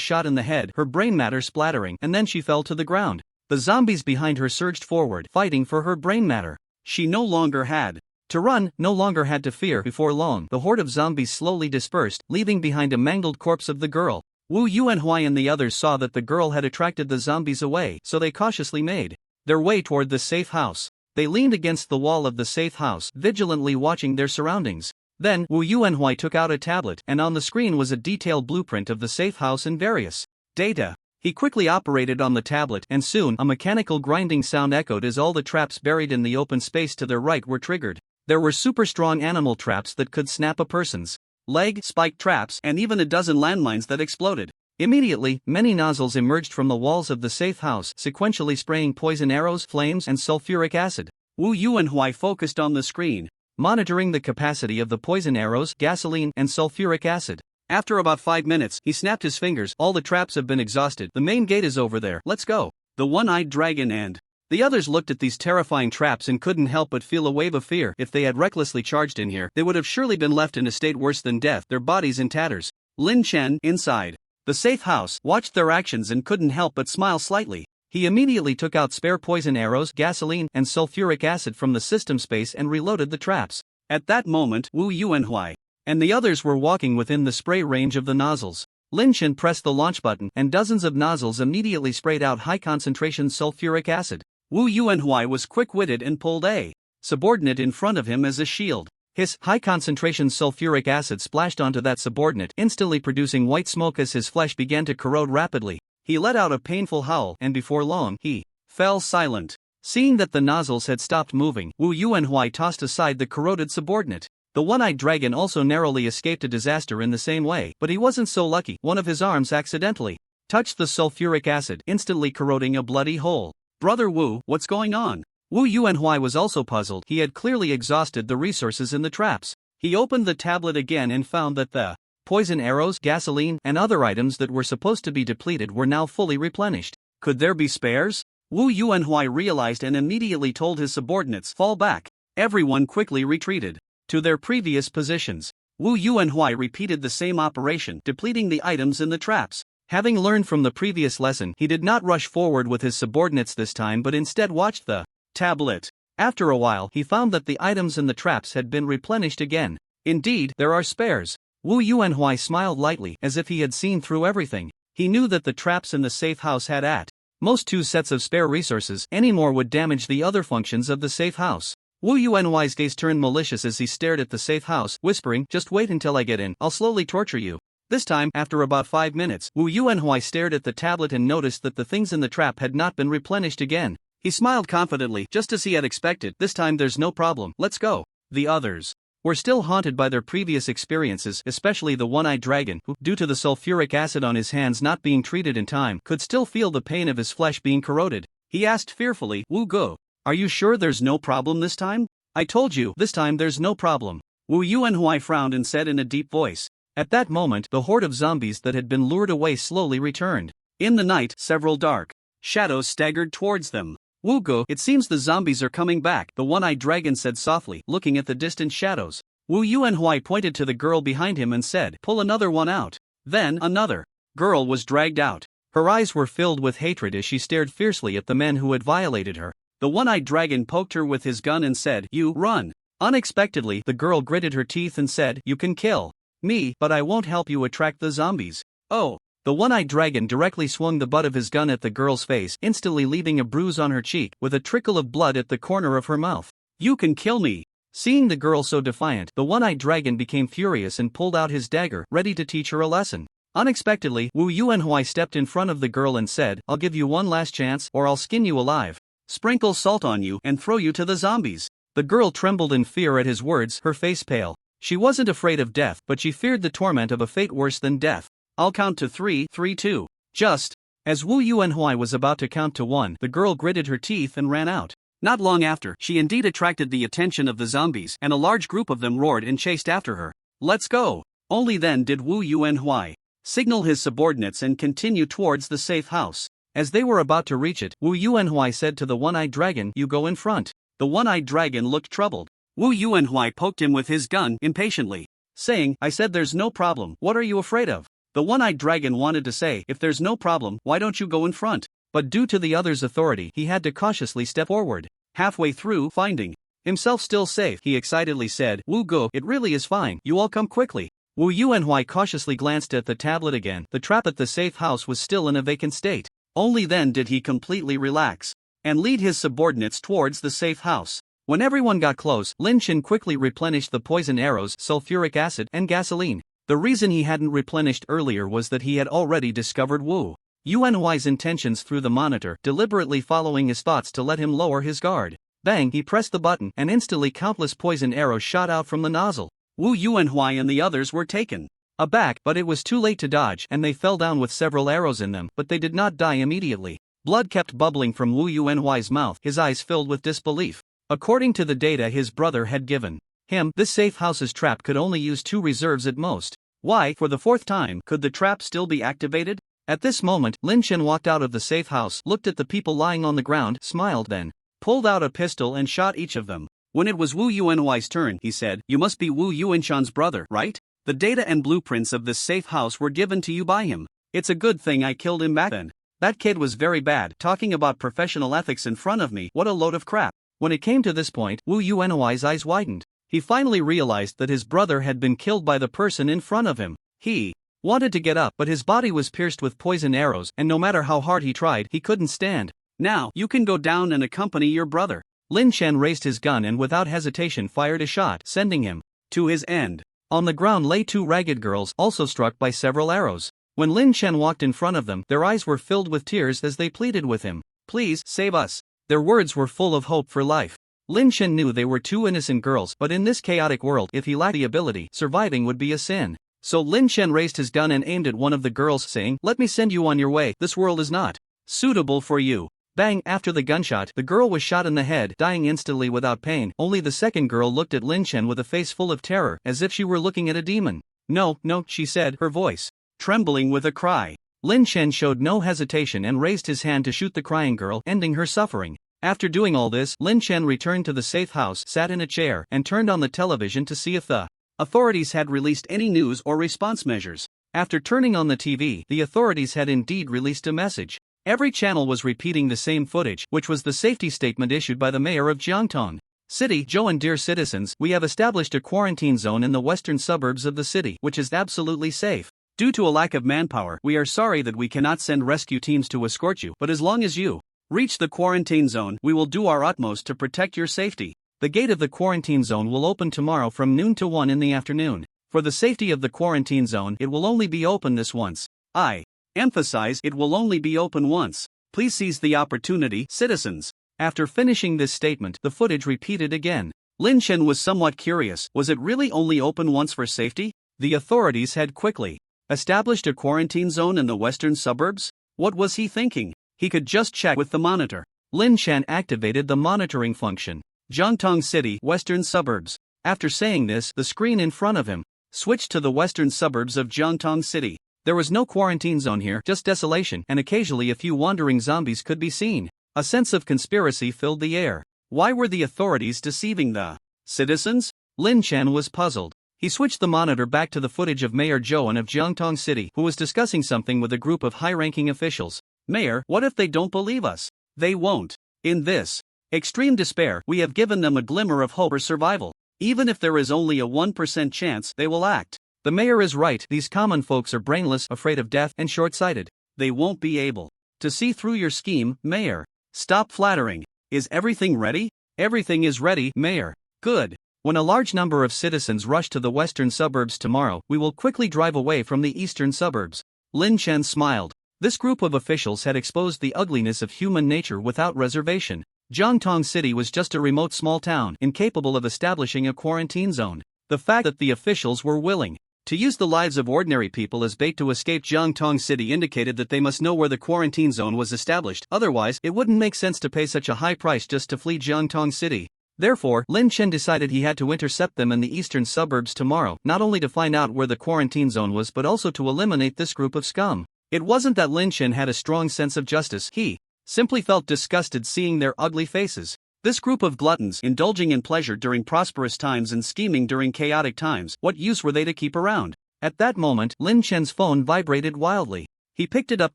shot in the head, her brain matter splattering, and then she fell to the ground. The zombies behind her surged forward, fighting for her brain matter. She no longer had to run, no longer had to fear. Before long, the horde of zombies slowly dispersed, leaving behind a mangled corpse of the girl. Wu Yuanhuai and the others saw that the girl had attracted the zombies away, so they cautiously made their way toward the safe house. They leaned against the wall of the safe house, vigilantly watching their surroundings. Then, Wu Yuanhuai took out a tablet, and on the screen was a detailed blueprint of the safe house and various data. He quickly operated on the tablet, and soon, a mechanical grinding sound echoed as all the traps buried in the open space to their right were triggered. There were super strong animal traps that could snap a person's leg, spiked traps, and even a dozen landmines that exploded. Immediately, many nozzles emerged from the walls of the safe house, sequentially spraying poison arrows, flames, and sulfuric acid. Wu Yuanhuai focused on the screen, monitoring the capacity of the poison arrows, gasoline, and sulfuric acid. After about 5 minutes, he snapped his fingers. "All the traps have been exhausted. The main gate is over there. Let's go." The one-eyed dragon and the others looked at these terrifying traps and couldn't help but feel a wave of fear. If they had recklessly charged in here, they would have surely been left in a state worse than death, their bodies in tatters. Lin Chen, inside the safe house, watched their actions and couldn't help but smile slightly. He immediately took out spare poison arrows, gasoline, and sulfuric acid from the system space and reloaded the traps. At that moment, Wu Yuanhuai and the others were walking within the spray range of the nozzles. Lin Chen pressed the launch button, and dozens of nozzles immediately sprayed out high-concentration sulfuric acid. Wu Yuanhuai was quick-witted and pulled a subordinate in front of him as a shield. His high-concentration sulfuric acid splashed onto that subordinate, instantly producing white smoke as his flesh began to corrode rapidly. He let out a painful howl, and before long, he fell silent. Seeing that the nozzles had stopped moving, Wu Yuanhuai tossed aside the corroded subordinate. The one-eyed dragon also narrowly escaped a disaster in the same way, but he wasn't so lucky. One of his arms accidentally touched the sulfuric acid, instantly corroding a bloody hole. "Brother Wu, what's going on?" Wu Yuanhuai was also puzzled. He had clearly exhausted the resources in the traps. He opened the tablet again and found that the poison arrows, gasoline, and other items that were supposed to be depleted were now fully replenished. Could there be spares? Wu Yuanhuai realized and immediately told his subordinates, "Fall back." Everyone quickly retreated to their previous positions. Wu Yuanhuai repeated the same operation, depleting the items in the traps. Having learned from the previous lesson, he did not rush forward with his subordinates this time but instead watched the tablet. After a while, he found that the items in the traps had been replenished again. Indeed, there are spares. Wu Yuanhuai smiled lightly, as if he had seen through everything. He knew that the traps in the safe house had at most 2 sets of spare resources. Any more would damage the other functions of the safe house. Wu Yuanhuai's gaze turned malicious as he stared at the safe house, whispering, "Just wait until I get in, I'll slowly torture you." This time, after about 5 minutes, Wu Yuanhuai stared at the tablet and noticed that the things in the trap had not been replenished again. He smiled confidently, just as he had expected. "This time there's no problem, let's go." The others were still haunted by their previous experiences, especially the one-eyed dragon, who, due to the sulfuric acid on his hands not being treated in time, could still feel the pain of his flesh being corroded. He asked fearfully, "Wu Go, are you sure there's no problem this time?" "I told you, this time there's no problem." Wu Yuanhuai frowned and said in a deep voice. At that moment, the horde of zombies that had been lured away slowly returned. In the night, several dark shadows staggered towards them. "Wu Go, it seems the zombies are coming back," the one-eyed dragon said softly, looking at the distant shadows. Wu Yuanhuai pointed to the girl behind him and said, "Pull another one out." Then, another girl was dragged out. Her eyes were filled with hatred as she stared fiercely at the men who had violated her. The one-eyed dragon poked her with his gun and said, "You run." Unexpectedly, the girl gritted her teeth and said, "You can kill me, but I won't help you attract the zombies." "Oh, The one-eyed dragon directly swung the butt of his gun at the girl's face, instantly leaving a bruise on her cheek, with a trickle of blood at the corner of her mouth. "You can kill me!" Seeing the girl so defiant, the one-eyed dragon became furious and pulled out his dagger, ready to teach her a lesson. Unexpectedly, Wu Yuanhui stepped in front of the girl and said, "I'll give you one last chance, or I'll skin you alive. Sprinkle salt on you and throw you to the zombies." The girl trembled in fear at his words, her face pale. She wasn't afraid of death, but she feared the torment of a fate worse than death. "I'll count to 3, 3, 2. Just." As Wu Yuanhui was about to count to 1, the girl gritted her teeth and ran out. Not long after, she indeed attracted the attention of the zombies, and a large group of them roared and chased after her. "Let's go!" Only then did Wu Yuanhui signal his subordinates and continue towards the safe house. As they were about to reach it, Wu Yuanhui said to the one-eyed dragon, "You go in front." The one-eyed dragon looked troubled. Wu Yuanhui poked him with his gun impatiently, saying, "I said there's no problem, what are you afraid of?" The one-eyed dragon wanted to say, "If there's no problem, why don't you go in front?" But due to the other's authority, he had to cautiously step forward. Halfway through, finding himself still safe, he excitedly said, "Wu Go, it really is fine, you all come quickly." Wu Yuanhui cautiously glanced at the tablet again. The trap at the safe house was still in a vacant state. Only then did he completely relax and lead his subordinates towards the safe house. When everyone got close, Lin Chen quickly replenished the poison arrows, sulfuric acid, and gasoline. The reason he hadn't replenished earlier was that he had already discovered Wu Yuanhui's intentions through the monitor, deliberately following his thoughts to let him lower his guard. Bang, he pressed the button, and instantly countless poison arrows shot out from the nozzle. Wu Yuanhui and the others were taken aback, but it was too late to dodge, and they fell down with several arrows in them, but they did not die immediately. Blood kept bubbling from Wu Yuanhui's mouth, his eyes filled with disbelief. According to the data his brother had given him, this safe house's trap could only use 2 reserves at most. Why, for the 4th time, could the trap still be activated? At this moment, Lin Chen walked out of the safe house, looked at the people lying on the ground, smiled, then pulled out a pistol and shot each of them. When it was Wu Yuanhui's turn, he said, "You must be Wu Yuanshan's brother, right? The data and blueprints of this safe house were given to you by him. It's a good thing I killed him back then. That kid was very bad, talking about professional ethics in front of me, what a load of crap." When it came to this point, Wu Yuanhui's eyes widened. He finally realized that his brother had been killed by the person in front of him. He wanted to get up, but his body was pierced with poison arrows, and no matter how hard he tried, he couldn't stand. "Now, you can go down and accompany your brother." Lin Chen raised his gun and without hesitation fired a shot, sending him to his end. On the ground lay 2 ragged girls, also struck by several arrows. When Lin Chen walked in front of them, their eyes were filled with tears as they pleaded with him, "Please, save us." Their words were full of hope for life. Lin Chen knew they were 2 innocent girls, but in this chaotic world, if he lacked the ability, surviving would be a sin. So Lin Chen raised his gun and aimed at one of the girls, saying, "Let me send you on your way, this world is not suitable for you." Bang, after the gunshot, the girl was shot in the head, dying instantly without pain. Only the second girl looked at Lin Chen with a face full of terror, as if she were looking at a demon. "No, no," she said, her voice trembling with a cry. Lin Chen showed no hesitation and raised his hand to shoot the crying girl, ending her suffering. After doing all this, Lin Chen returned to the safe house, sat in a chair, and turned on the television to see if the authorities had released any news or response measures. After turning on the TV, the authorities had indeed released a message. Every channel was repeating the same footage, which was the safety statement issued by the mayor of Jiangtong City. "Joe and dear citizens, we have established a quarantine zone in the western suburbs of the city, which is absolutely safe. Due to a lack of manpower, we are sorry that we cannot send rescue teams to escort you, but as long as you reach the quarantine zone, we will do our utmost to protect your safety. The gate of the quarantine zone will open tomorrow from noon to 1 in the afternoon. For the safety of the quarantine zone, it will only be open this once. I emphasize, it will only be open once. Please seize the opportunity, citizens." After finishing this statement, the footage repeated again. Lin Chen was somewhat curious, was it really only open once for safety? The authorities had quickly established a quarantine zone in the western suburbs? What was he thinking? He could just check with the monitor. Lin Chen activated the monitoring function. Jiangtong City, western suburbs. After saying this, the screen in front of him switched to the western suburbs of Jiangtong City. There was no quarantine zone here, just desolation, and occasionally a few wandering zombies could be seen. A sense of conspiracy filled the air. Why were the authorities deceiving the citizens? Lin Chen was puzzled. He switched the monitor back to the footage of Mayor Zhouan of Jiangtong City, who was discussing something with a group of high-ranking officials. "Mayor, what if they don't believe us?" "They won't. In this extreme despair, we have given them a glimmer of hope for survival. Even if there is only a 1% chance, they will act." The mayor is right, these common folks are brainless, afraid of death, and short-sighted. They won't be able to see through your scheme, Mayor. Stop flattering. Is everything ready? Everything is ready, Mayor. Good. When a large number of citizens rush to the western suburbs tomorrow, we will quickly drive away from the eastern suburbs. Lin Chen smiled. This group of officials had exposed the ugliness of human nature without reservation. Jiangtong City was just a remote small town, incapable of establishing a quarantine zone. The fact that the officials were willing to use the lives of ordinary people as bait to escape Jiangtong City indicated that they must know where the quarantine zone was established, otherwise, it wouldn't make sense to pay such a high price just to flee Jiangtong City. Therefore, Lin Chen decided he had to intercept them in the eastern suburbs tomorrow, not only to find out where the quarantine zone was but also to eliminate this group of scum. It wasn't that Lin Chen had a strong sense of justice, he simply felt disgusted seeing their ugly faces. This group of gluttons, indulging in pleasure during prosperous times and scheming during chaotic times, what use were they to keep around? At that moment, Lin Chen's phone vibrated wildly. He picked it up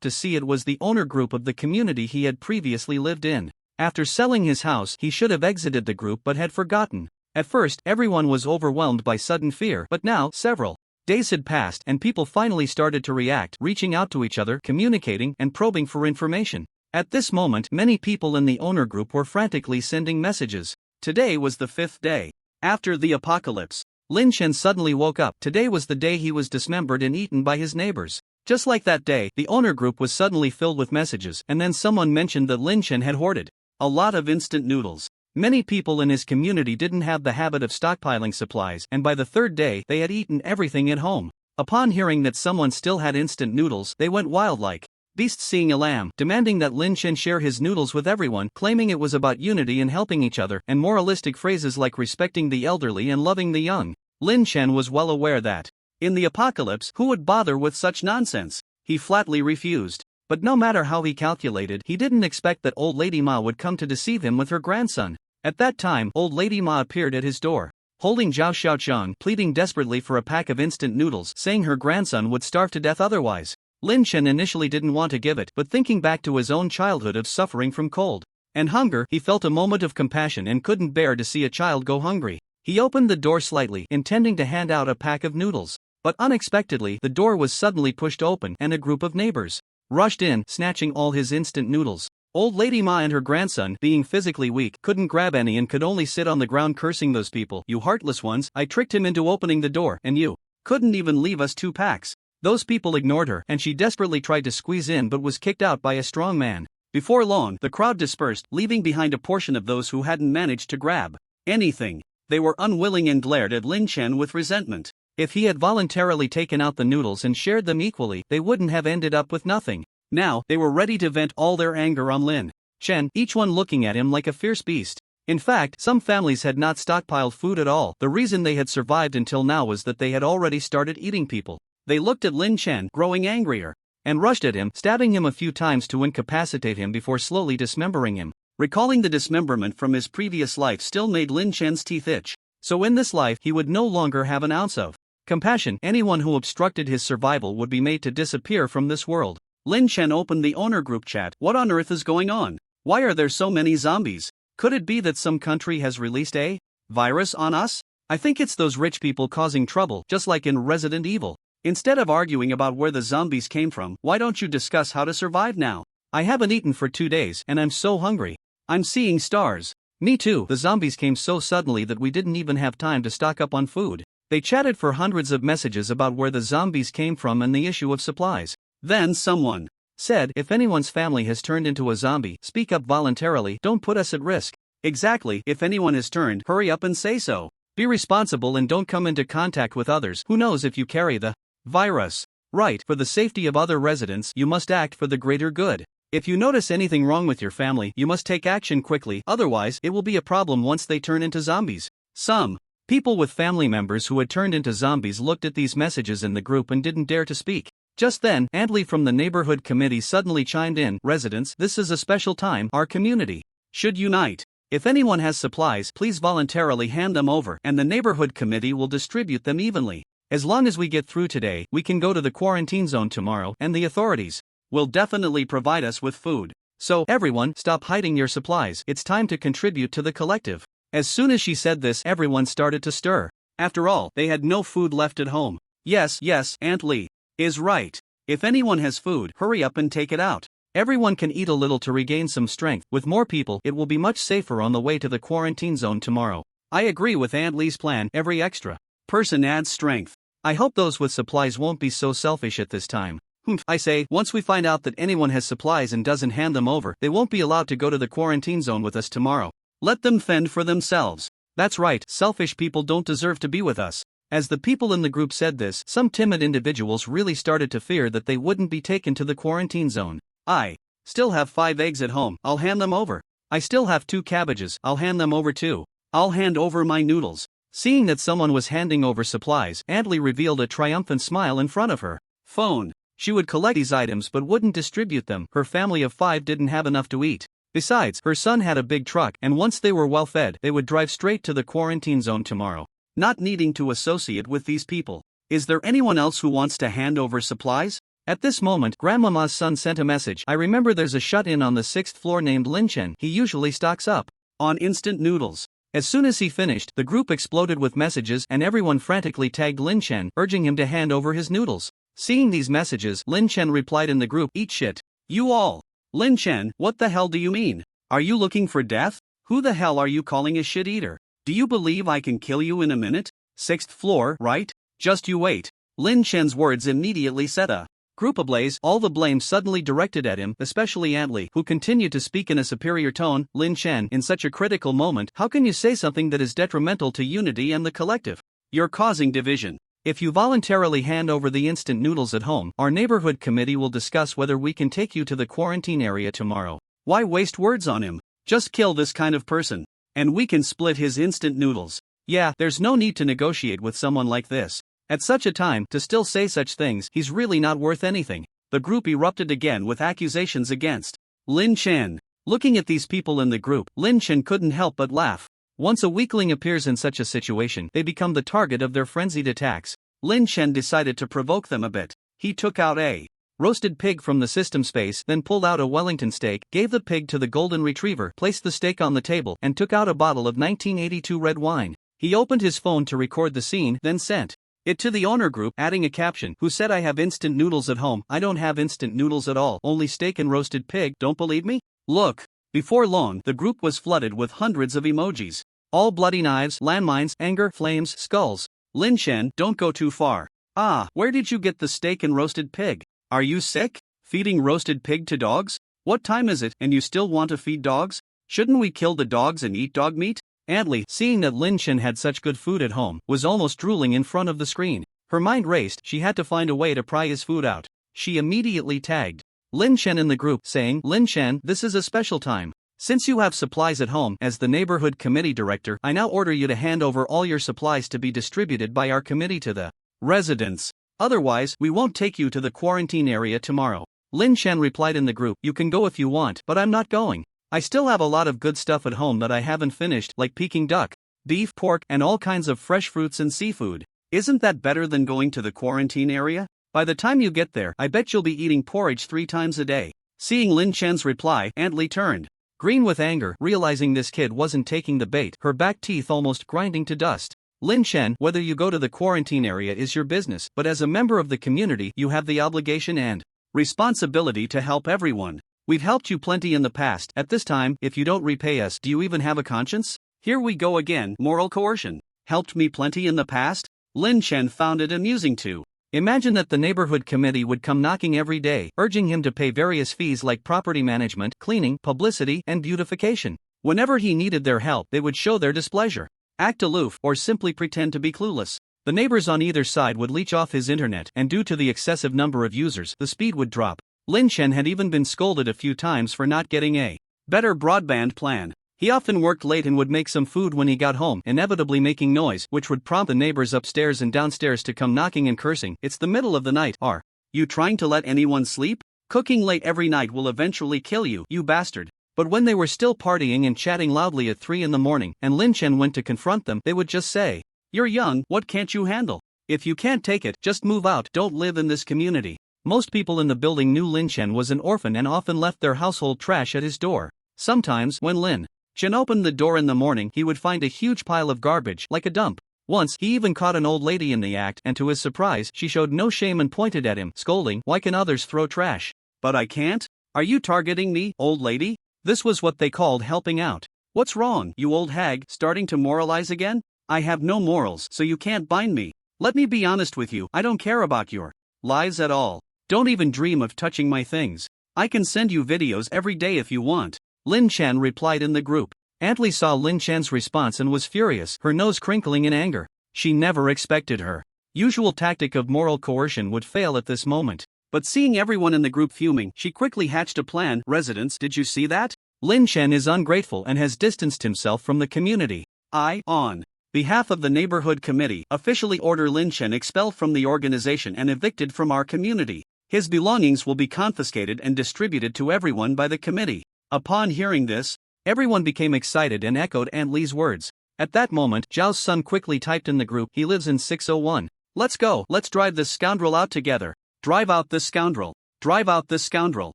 to see it was the owner group of the community he had previously lived in. After selling his house, he should have exited the group but had forgotten. At first, everyone was overwhelmed by sudden fear, but now, several days had passed and people finally started to react, reaching out to each other, communicating, and probing for information. At this moment, many people in the owner group were frantically sending messages. Today was the 5th day after the apocalypse. Lin Chen suddenly woke up. Today was the day he was dismembered and eaten by his neighbors. Just like that day, the owner group was suddenly filled with messages, and then someone mentioned that Lin Chen had hoarded a lot of instant noodles. Many people in his community didn't have the habit of stockpiling supplies, and by the 3rd day, they had eaten everything at home. Upon hearing that someone still had instant noodles, they went wild like beasts seeing a lamb, demanding that Lin Chen share his noodles with everyone, claiming it was about unity and helping each other, and moralistic phrases like respecting the elderly and loving the young. Lin Chen was well aware that, in the apocalypse, who would bother with such nonsense? He flatly refused. But no matter how he calculated, he didn't expect that old Lady Ma would come to deceive him with her grandson. At that time, old Lady Ma appeared at his door, holding Zhao Xiaochang, pleading desperately for a pack of instant noodles, saying her grandson would starve to death otherwise. Lin Chen initially didn't want to give it, but thinking back to his own childhood of suffering from cold and hunger, he felt a moment of compassion and couldn't bear to see a child go hungry. He opened the door slightly, intending to hand out a pack of noodles. But unexpectedly, the door was suddenly pushed open and a group of neighbors rushed in, snatching all his instant noodles. Old Lady Ma and her grandson, being physically weak, couldn't grab any and could only sit on the ground cursing those people. You heartless ones, I tricked him into opening the door, and you couldn't even leave us 2 packs. Those people ignored her, and she desperately tried to squeeze in but was kicked out by a strong man. Before long, the crowd dispersed, leaving behind a portion of those who hadn't managed to grab anything. They were unwilling and glared at Lin Chen with resentment. If he had voluntarily taken out the noodles and shared them equally, they wouldn't have ended up with nothing. Now, they were ready to vent all their anger on Lin Chen, each one looking at him like a fierce beast. In fact, some families had not stockpiled food at all. The reason they had survived until now was that they had already started eating people. They looked at Lin Chen, growing angrier, and rushed at him, stabbing him a few times to incapacitate him before slowly dismembering him. Recalling the dismemberment from his previous life still made Lin Chen's teeth itch. So in this life, he would no longer have an ounce of compassion. Anyone who obstructed his survival would be made to disappear from this world. Lin Chen opened the owner group chat. What on earth is going on? Why are there so many zombies? Could it be that some country has released a virus on us? I think it's those rich people causing trouble, just like in Resident Evil. Instead of arguing about where the zombies came from, why don't you discuss how to survive now? I haven't eaten for 2 days, and I'm so hungry. I'm seeing stars. Me too. The zombies came so suddenly that we didn't even have time to stock up on food. They chatted for hundreds of messages about where the zombies came from and the issue of supplies. Then someone said, if anyone's family has turned into a zombie, speak up voluntarily, don't put us at risk. Exactly, if anyone has turned, hurry up and say so. Be responsible and don't come into contact with others. Who knows if you carry the virus? Right, for the safety of other residents, you must act for the greater good. If you notice anything wrong with your family, you must take action quickly, otherwise, it will be a problem once they turn into zombies. Some people with family members who had turned into zombies looked at these messages in the group and didn't dare to speak. Just then, Andley from the neighborhood committee suddenly chimed in. Residents, this is a special time. Our community should unite. If anyone has supplies, please voluntarily hand them over, and the neighborhood committee will distribute them evenly. As long as we get through today, we can go to the quarantine zone tomorrow, and the authorities will definitely provide us with food. So, everyone, stop hiding your supplies. It's time to contribute to the collective. As soon as she said this, everyone started to stir. After all, they had no food left at home. Yes, Aunt Lee is right. If anyone has food, hurry up and take it out. Everyone can eat a little to regain some strength. With more people, it will be much safer on the way to the quarantine zone tomorrow. I agree with Aunt Lee's plan. Every extra person adds strength. I hope those with supplies won't be so selfish at this time. I say, once we find out that anyone has supplies and doesn't hand them over, they won't be allowed to go to the quarantine zone with us tomorrow. Let them fend for themselves. That's right, selfish people don't deserve to be with us. As the people in the group said this, some timid individuals really started to fear that they wouldn't be taken to the quarantine zone. I still have 5 eggs at home, I'll hand them over. I still have 2 cabbages, I'll hand them over too. I'll hand over my noodles. Seeing that someone was handing over supplies, Aunt Lee revealed a triumphant smile in front of her phone. She would collect these items but wouldn't distribute them. Her family of 5 didn't have enough to eat. Besides, her son had a big truck, and once they were well fed, they would drive straight to the quarantine zone tomorrow, not needing to associate with these people. Is there anyone else who wants to hand over supplies? At this moment, Grandmama's son sent a message. I remember there's a shut-in on the 6th floor named Lin Chen. He usually stocks up on instant noodles. As soon as he finished, the group exploded with messages and everyone frantically tagged Lin Chen, urging him to hand over his noodles. Seeing these messages, Lin Chen replied in the group, "Eat shit. You all." Lin Chen, what the hell do you mean? Are you looking for death? Who the hell are you calling a shit eater? Do you believe I can kill you in a minute? 6th floor, right? Just you wait. Lin Chen's words immediately set a group ablaze. All the blame suddenly directed at him, especially Aunt Lee, who continued to speak in a superior tone. Lin Chen, in such a critical moment, how can you say something that is detrimental to unity and the collective? You're causing division. If you voluntarily hand over the instant noodles at home, our neighborhood committee will discuss whether we can take you to the quarantine area tomorrow. Why waste words on him? Just kill this kind of person, and we can split his instant noodles. Yeah, there's no need to negotiate with someone like this. At such a time, to still say such things, he's really not worth anything. The group erupted again with accusations against Lin Chen. Looking at these people in the group, Lin Chen couldn't help but laugh. Once a weakling appears in such a situation, they become the target of their frenzied attacks. Lin Chen decided to provoke them a bit. He took out a roasted pig from the system space, then pulled out a Wellington steak, gave the pig to the golden retriever, placed the steak on the table, and took out a bottle of 1982 red wine. He opened his phone to record the scene, then sent it to the owner group, adding a caption, "Who said I have instant noodles at home? I don't have instant noodles at all, only steak and roasted pig. Don't believe me? Look." Before long, the group was flooded with hundreds of emojis. All bloody knives, landmines, anger, flames, skulls. Lin Chen, don't go too far. Ah, where did you get the steak and roasted pig? Are you sick? Feeding roasted pig to dogs? What time is it, and you still want to feed dogs? Shouldn't we kill the dogs and eat dog meat? Aunt Lee, seeing that Lin Chen had such good food at home, was almost drooling in front of the screen. Her mind raced. She had to find a way to pry his food out. She immediately tagged Lin Chen in the group, saying, "Lin Chen, this is a special time. Since you have supplies at home, as the neighborhood committee director, I now order you to hand over all your supplies to be distributed by our committee to the residents. Otherwise, we won't take you to the quarantine area tomorrow." Lin Chen replied in the group, "You can go if you want, but I'm not going. I still have a lot of good stuff at home that I haven't finished, like Peking duck, beef, pork, and all kinds of fresh fruits and seafood. Isn't that better than going to the quarantine area? By the time you get there, I bet you'll be eating porridge 3 times a day." Seeing Lin Chen's reply, Aunt Lee turned green with anger, realizing this kid wasn't taking the bait, her back teeth almost grinding to dust. "Lin Chen, whether you go to the quarantine area is your business, but as a member of the community, you have the obligation and responsibility to help everyone. We've helped you plenty in the past. At this time, if you don't repay us, do you even have a conscience?" Here we go again, moral coercion. Helped me plenty in the past? Lin Chen found it amusing to imagine that the neighborhood committee would come knocking every day, urging him to pay various fees like property management, cleaning, publicity, and beautification. Whenever he needed their help, they would show their displeasure, act aloof, or simply pretend to be clueless. The neighbors on either side would leech off his internet, and due to the excessive number of users, the speed would drop. Lin Chen had even been scolded a few times for not getting a better broadband plan. He often worked late and would make some food when he got home, inevitably making noise, which would prompt the neighbors upstairs and downstairs to come knocking and cursing. "It's the middle of the night. Are you trying to let anyone sleep? Cooking late every night will eventually kill you, you bastard." But when they were still partying and chatting loudly at 3 in the morning, and Lin Chen went to confront them, they would just say, "You're young, what can't you handle? If you can't take it, just move out, don't live in this community." Most people in the building knew Lin Chen was an orphan and often left their household trash at his door. Sometimes, when Lin Chen opened the door in the morning, he would find a huge pile of garbage, like a dump. Once, he even caught an old lady in the act, and to his surprise, she showed no shame and pointed at him, scolding, "Why can others throw trash? But I can't? Are you targeting me, old lady?" This was what they called helping out. "What's wrong, you old hag, starting to moralize again? I have no morals, so you can't bind me. Let me be honest with you, I don't care about your lies at all. Don't even dream of touching my things. I can send you videos every day if you want." Lin Chan replied in the group. Aunt Lee saw Lin Chan's response and was furious, her nose crinkling in anger. She never expected her usual tactic of moral coercion would fail at this moment. But seeing everyone in the group fuming, she quickly hatched a plan. "Residents, did you see that? Lin Chan is ungrateful and has distanced himself from the community. I, on behalf of the neighborhood committee, officially order Lin Chan expelled from the organization and evicted from our community. His belongings will be confiscated and distributed to everyone by the committee." Upon hearing this, everyone became excited and echoed Aunt Lee's words. At that moment, Zhao's son quickly typed in the group, "He lives in 601. Let's go, let's drive this scoundrel out together. Drive out this scoundrel. Drive out this scoundrel."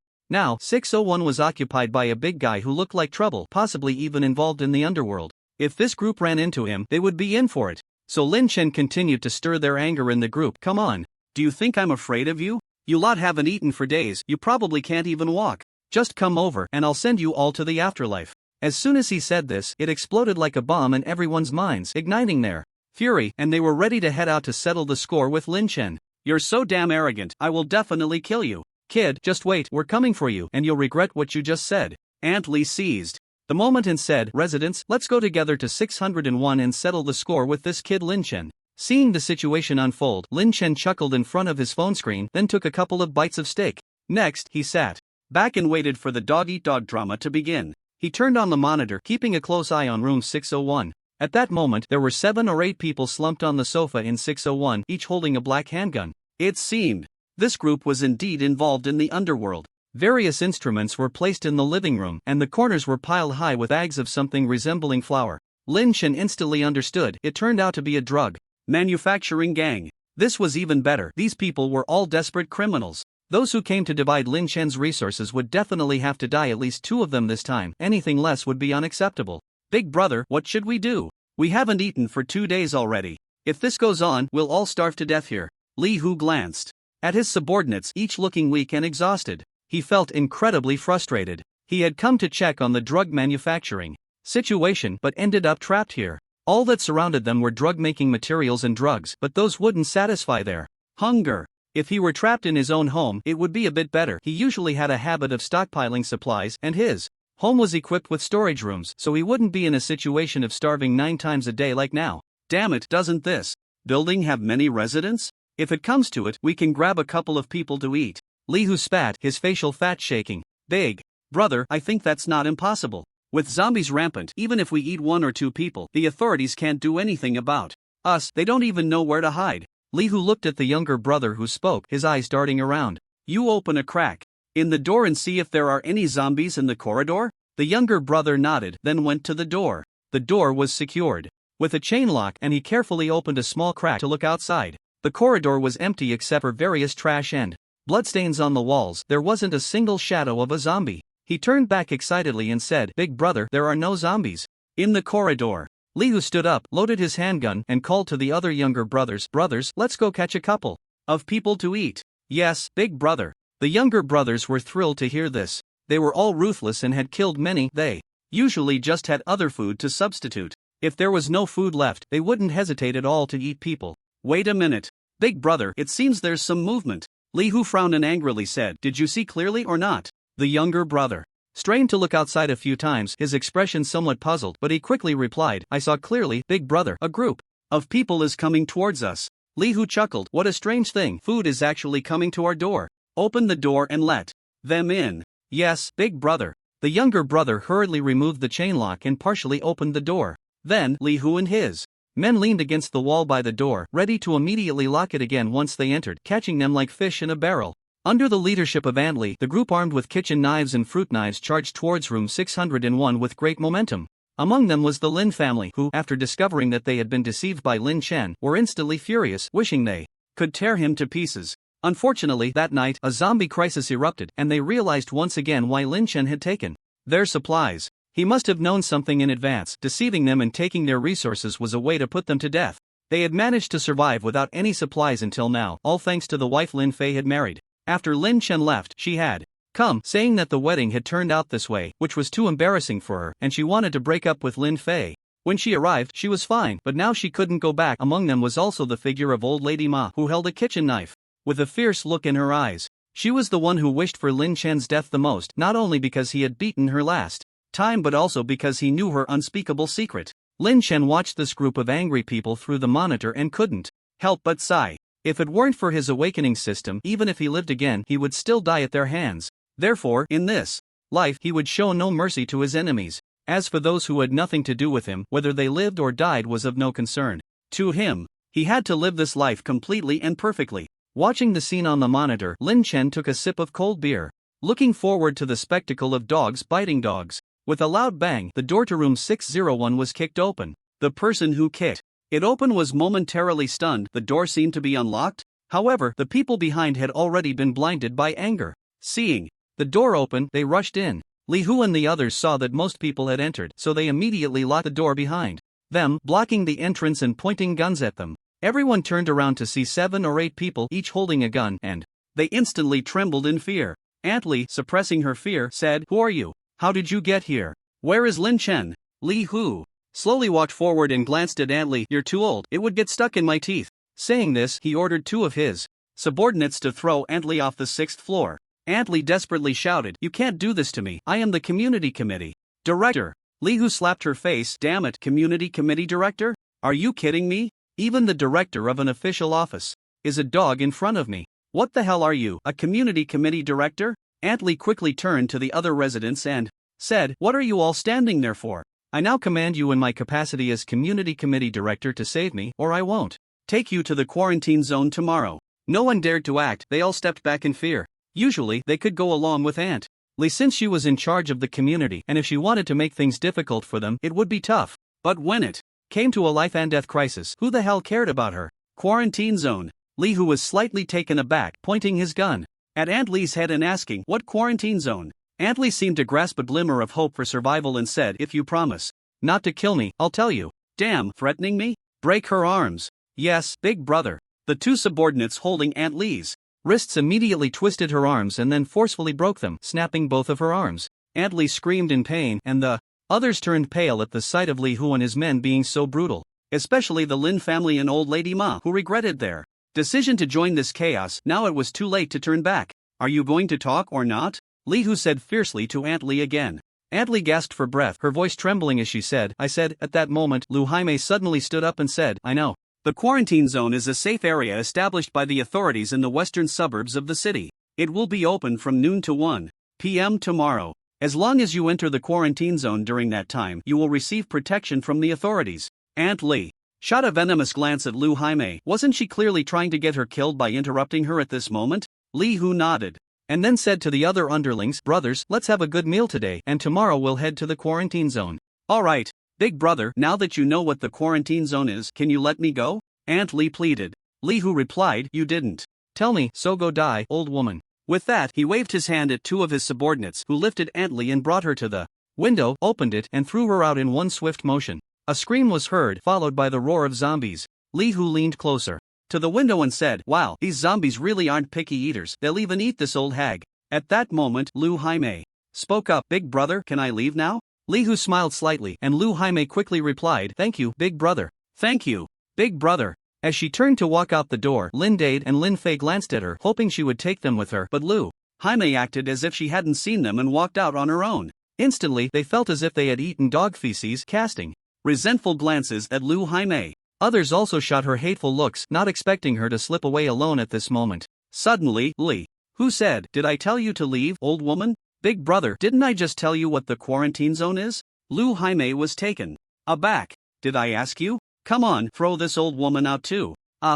Now, 601 was occupied by a big guy who looked like trouble, possibly even involved in the underworld. If this group ran into him, they would be in for it. So Lin Chen continued to stir their anger in the group. "Come on. Do you think I'm afraid of you? You lot haven't eaten for days, you probably can't even walk. Just come over and I'll send you all to the afterlife." As soon as he said this, it exploded like a bomb in everyone's minds, igniting their fury, and they were ready to head out to settle the score with Lin Chen. "You're so damn arrogant, I will definitely kill you. Kid, just wait, we're coming for you and you'll regret what you just said." Aunt Lee seized the moment and said, "Residents, let's go together to 601 and settle the score with this kid Lin Chen." Seeing the situation unfold, Lin Chen chuckled in front of his phone screen, then took a couple of bites of steak. Next, he sat back and waited for the dog-eat-dog drama to begin. He turned on the monitor, keeping a close eye on room 601. At that moment, there were 7 or 8 people slumped on the sofa in 601, each holding a black handgun. It seemed this group was indeed involved in the underworld. Various instruments were placed in the living room, and the corners were piled high with bags of something resembling flour. Lin Chen instantly understood, it turned out to be a drug manufacturing gang. This was even better, these people were all desperate criminals. Those who came to divide Lin Chen's resources would definitely have to die, at least 2 of them this time, anything less would be unacceptable. "Big brother, what should we do? We haven't eaten for 2 days already. If this goes on, we'll all starve to death here." Li Hu glanced at his subordinates, each looking weak and exhausted. He felt incredibly frustrated. He had come to check on the drug manufacturing situation but ended up trapped here. All that surrounded them were drug-making materials and drugs, but those wouldn't satisfy their hunger. If he were trapped in his own home, it would be a bit better. He usually had a habit of stockpiling supplies, and his home was equipped with storage rooms, so he wouldn't be in a situation of starving 9 times a day like now. Damn it, doesn't this building have many residents? If it comes to it, we can grab a couple of people to eat. Li Hu spat, his facial fat shaking. "Big brother, I think that's not impossible. With zombies rampant, even if we eat 1 or 2 people, the authorities can't do anything about us. They don't even know where to hide." Li Hu looked at the younger brother who spoke, his eyes darting around. "You open a crack in the door and see if there are any zombies in the corridor?" The younger brother nodded, then went to the door. The door was secured with a chain lock, and he carefully opened a small crack to look outside. The corridor was empty except for various trash and bloodstains on the walls. There wasn't a single shadow of a zombie. He turned back excitedly and said, "Big brother, there are no zombies in the corridor." Li Hu stood up, loaded his handgun, and called to the other younger brothers, "Brothers, let's go catch a couple of people to eat." "Yes, big brother." The younger brothers were thrilled to hear this. They were all ruthless and had killed many. They usually just had other food to substitute. If there was no food left, they wouldn't hesitate at all to eat people. "Wait a minute. Big brother, it seems there's some movement." Li Hu frowned and angrily said, "Did you see clearly or not?" The younger brother strained to look outside a few times, his expression somewhat puzzled, but he quickly replied, "I saw clearly, big brother. A group of people is coming towards us." Li Hu chuckled, "What a strange thing, food is actually coming to our door. Open the door and let them in." "Yes, big brother." The younger brother hurriedly removed the chain lock and partially opened the door. Then, Li Hu and his men leaned against the wall by the door, ready to immediately lock it again once they entered, catching them like fish in a barrel. Under the leadership of Aunt Lee, the group armed with kitchen knives and fruit knives charged towards room 601 with great momentum. Among them was the Lin family, who, after discovering that they had been deceived by Lin Chen, were instantly furious, wishing they could tear him to pieces. Unfortunately, that night, a zombie crisis erupted, and they realized once again why Lin Chen had taken their supplies. He must have known something in advance. Deceiving them and taking their resources was a way to put them to death. They had managed to survive without any supplies until now, all thanks to the wife Lin Fei had married. After Lin Chen left, she had come, saying that the wedding had turned out this way, which was too embarrassing for her, and she wanted to break up with Lin Fei. When she arrived, she was fine, but now she couldn't go back. Among them was also the figure of old lady Ma, who held a kitchen knife. With a fierce look in her eyes. She was the one who wished for Lin Chen's death the most, not only because he had beaten her last time but also because he knew her unspeakable secret. Lin Chen watched this group of angry people through the monitor and couldn't help but sigh. If it weren't for his awakening system, even if he lived again, he would still die at their hands. Therefore, in this life, he would show no mercy to his enemies. As for those who had nothing to do with him, whether they lived or died was of no concern to him. He had to live this life completely and perfectly. Watching the scene on the monitor, Lin Chen took a sip of cold beer, looking forward to the spectacle of dogs biting dogs. With a loud bang, the door to room 601 was kicked open. The person who kicked it open was momentarily stunned. The door seemed to be unlocked. However, the people behind had already been blinded by anger. Seeing the door open, they rushed in. Li Hu and the others saw that most people had entered, so they immediately locked the door behind them, blocking the entrance and pointing guns at them. Everyone turned around to see 7 or 8 people each holding a gun, and they instantly trembled in fear. Aunt Li, suppressing her fear, said, "Who are you? How did you get here? Where is Lin Chen?" Li Hu slowly walked forward and glanced at Aunt Li. "You're too old, it would get stuck in my teeth." Saying this, he ordered 2 of his subordinates to throw Aunt Li off the 6th floor. Aunt Li desperately shouted, "You can't do this to me, I am the community committee director." Li Hu slapped her face. "Damn it, community committee director? Are you kidding me? Even the director of an official office is a dog in front of me. What the hell are you, a community committee director?" Aunt Li quickly turned to the other residents and said, "What are you all standing there for? I now command you in my capacity as community committee director to save me, or I won't take you to the quarantine zone tomorrow." No one dared to act. They all stepped back in fear. Usually, they could go along with Aunt Li since she was in charge of the community, and if she wanted to make things difficult for them, it would be tough. But when it came to a life and death crisis, who the hell cared about her? Quarantine zone. Li Hu was slightly taken aback, pointing his gun at Aunt Li's head and asking, "What quarantine zone?" Aunt Li seemed to grasp a glimmer of hope for survival and said, "If you promise not to kill me, I'll tell you." "Damn, threatening me? Break her arms." "Yes, big brother." The 2 subordinates holding Aunt Li's wrists immediately twisted her arms and then forcefully broke them, snapping both of her arms. Aunt Li screamed in pain, and the others turned pale at the sight of Li Hu and his men being so brutal, especially the Lin family and old lady Ma, who regretted their decision to join this chaos. Now it was too late to turn back. "Are you going to talk or not?" Li Hu said fiercely to Aunt Li again. Aunt Li gasped for breath, her voice trembling as she said, "I said." At that moment, Lu Jaime suddenly stood up and said, "I know. The quarantine zone is a safe area established by the authorities in the western suburbs of the city. It will be open from noon to 1 p.m. tomorrow. As long as you enter the quarantine zone during that time, you will receive protection from the authorities." Aunt Li shot a venomous glance at Lu Jaime. Wasn't she clearly trying to get her killed by interrupting her at this moment? Li Hu nodded, and then said to the other underlings, "Brothers, let's have a good meal today, and tomorrow we'll head to the quarantine zone." "All right, big brother, now that you know what the quarantine zone is, can you let me go?" Aunt Li pleaded. Li Hu replied, "You didn't tell me, so go die, old woman." With that, he waved his hand at 2 of his subordinates, who lifted Aunt Li and brought her to the window, opened it, and threw her out in one swift motion. A scream was heard, followed by the roar of zombies. Li Hu leaned closer to the window and said, "Wow, these zombies really aren't picky eaters, they'll even eat this old hag." At that moment, Lu Jaime spoke up, "Big brother, can I leave now?" Li Hu smiled slightly, and Lu Jaime quickly replied, "Thank you, big brother." "Thank you, big brother." As she turned to walk out the door, Lin Dade and Lin Fei glanced at her, hoping she would take them with her, but Lu Jaime acted as if she hadn't seen them and walked out on her own. Instantly, they felt as if they had eaten dog feces, casting resentful glances at Lu Jaime. Others also shot her hateful looks, not expecting her to slip away alone at this moment. Suddenly, Li Hu said, "Did I tell you to leave, old woman?" "Big brother, didn't I just tell you what the quarantine zone is?" Lu Jaime was taken aback. "Did I ask you? Come on, throw this old woman out too."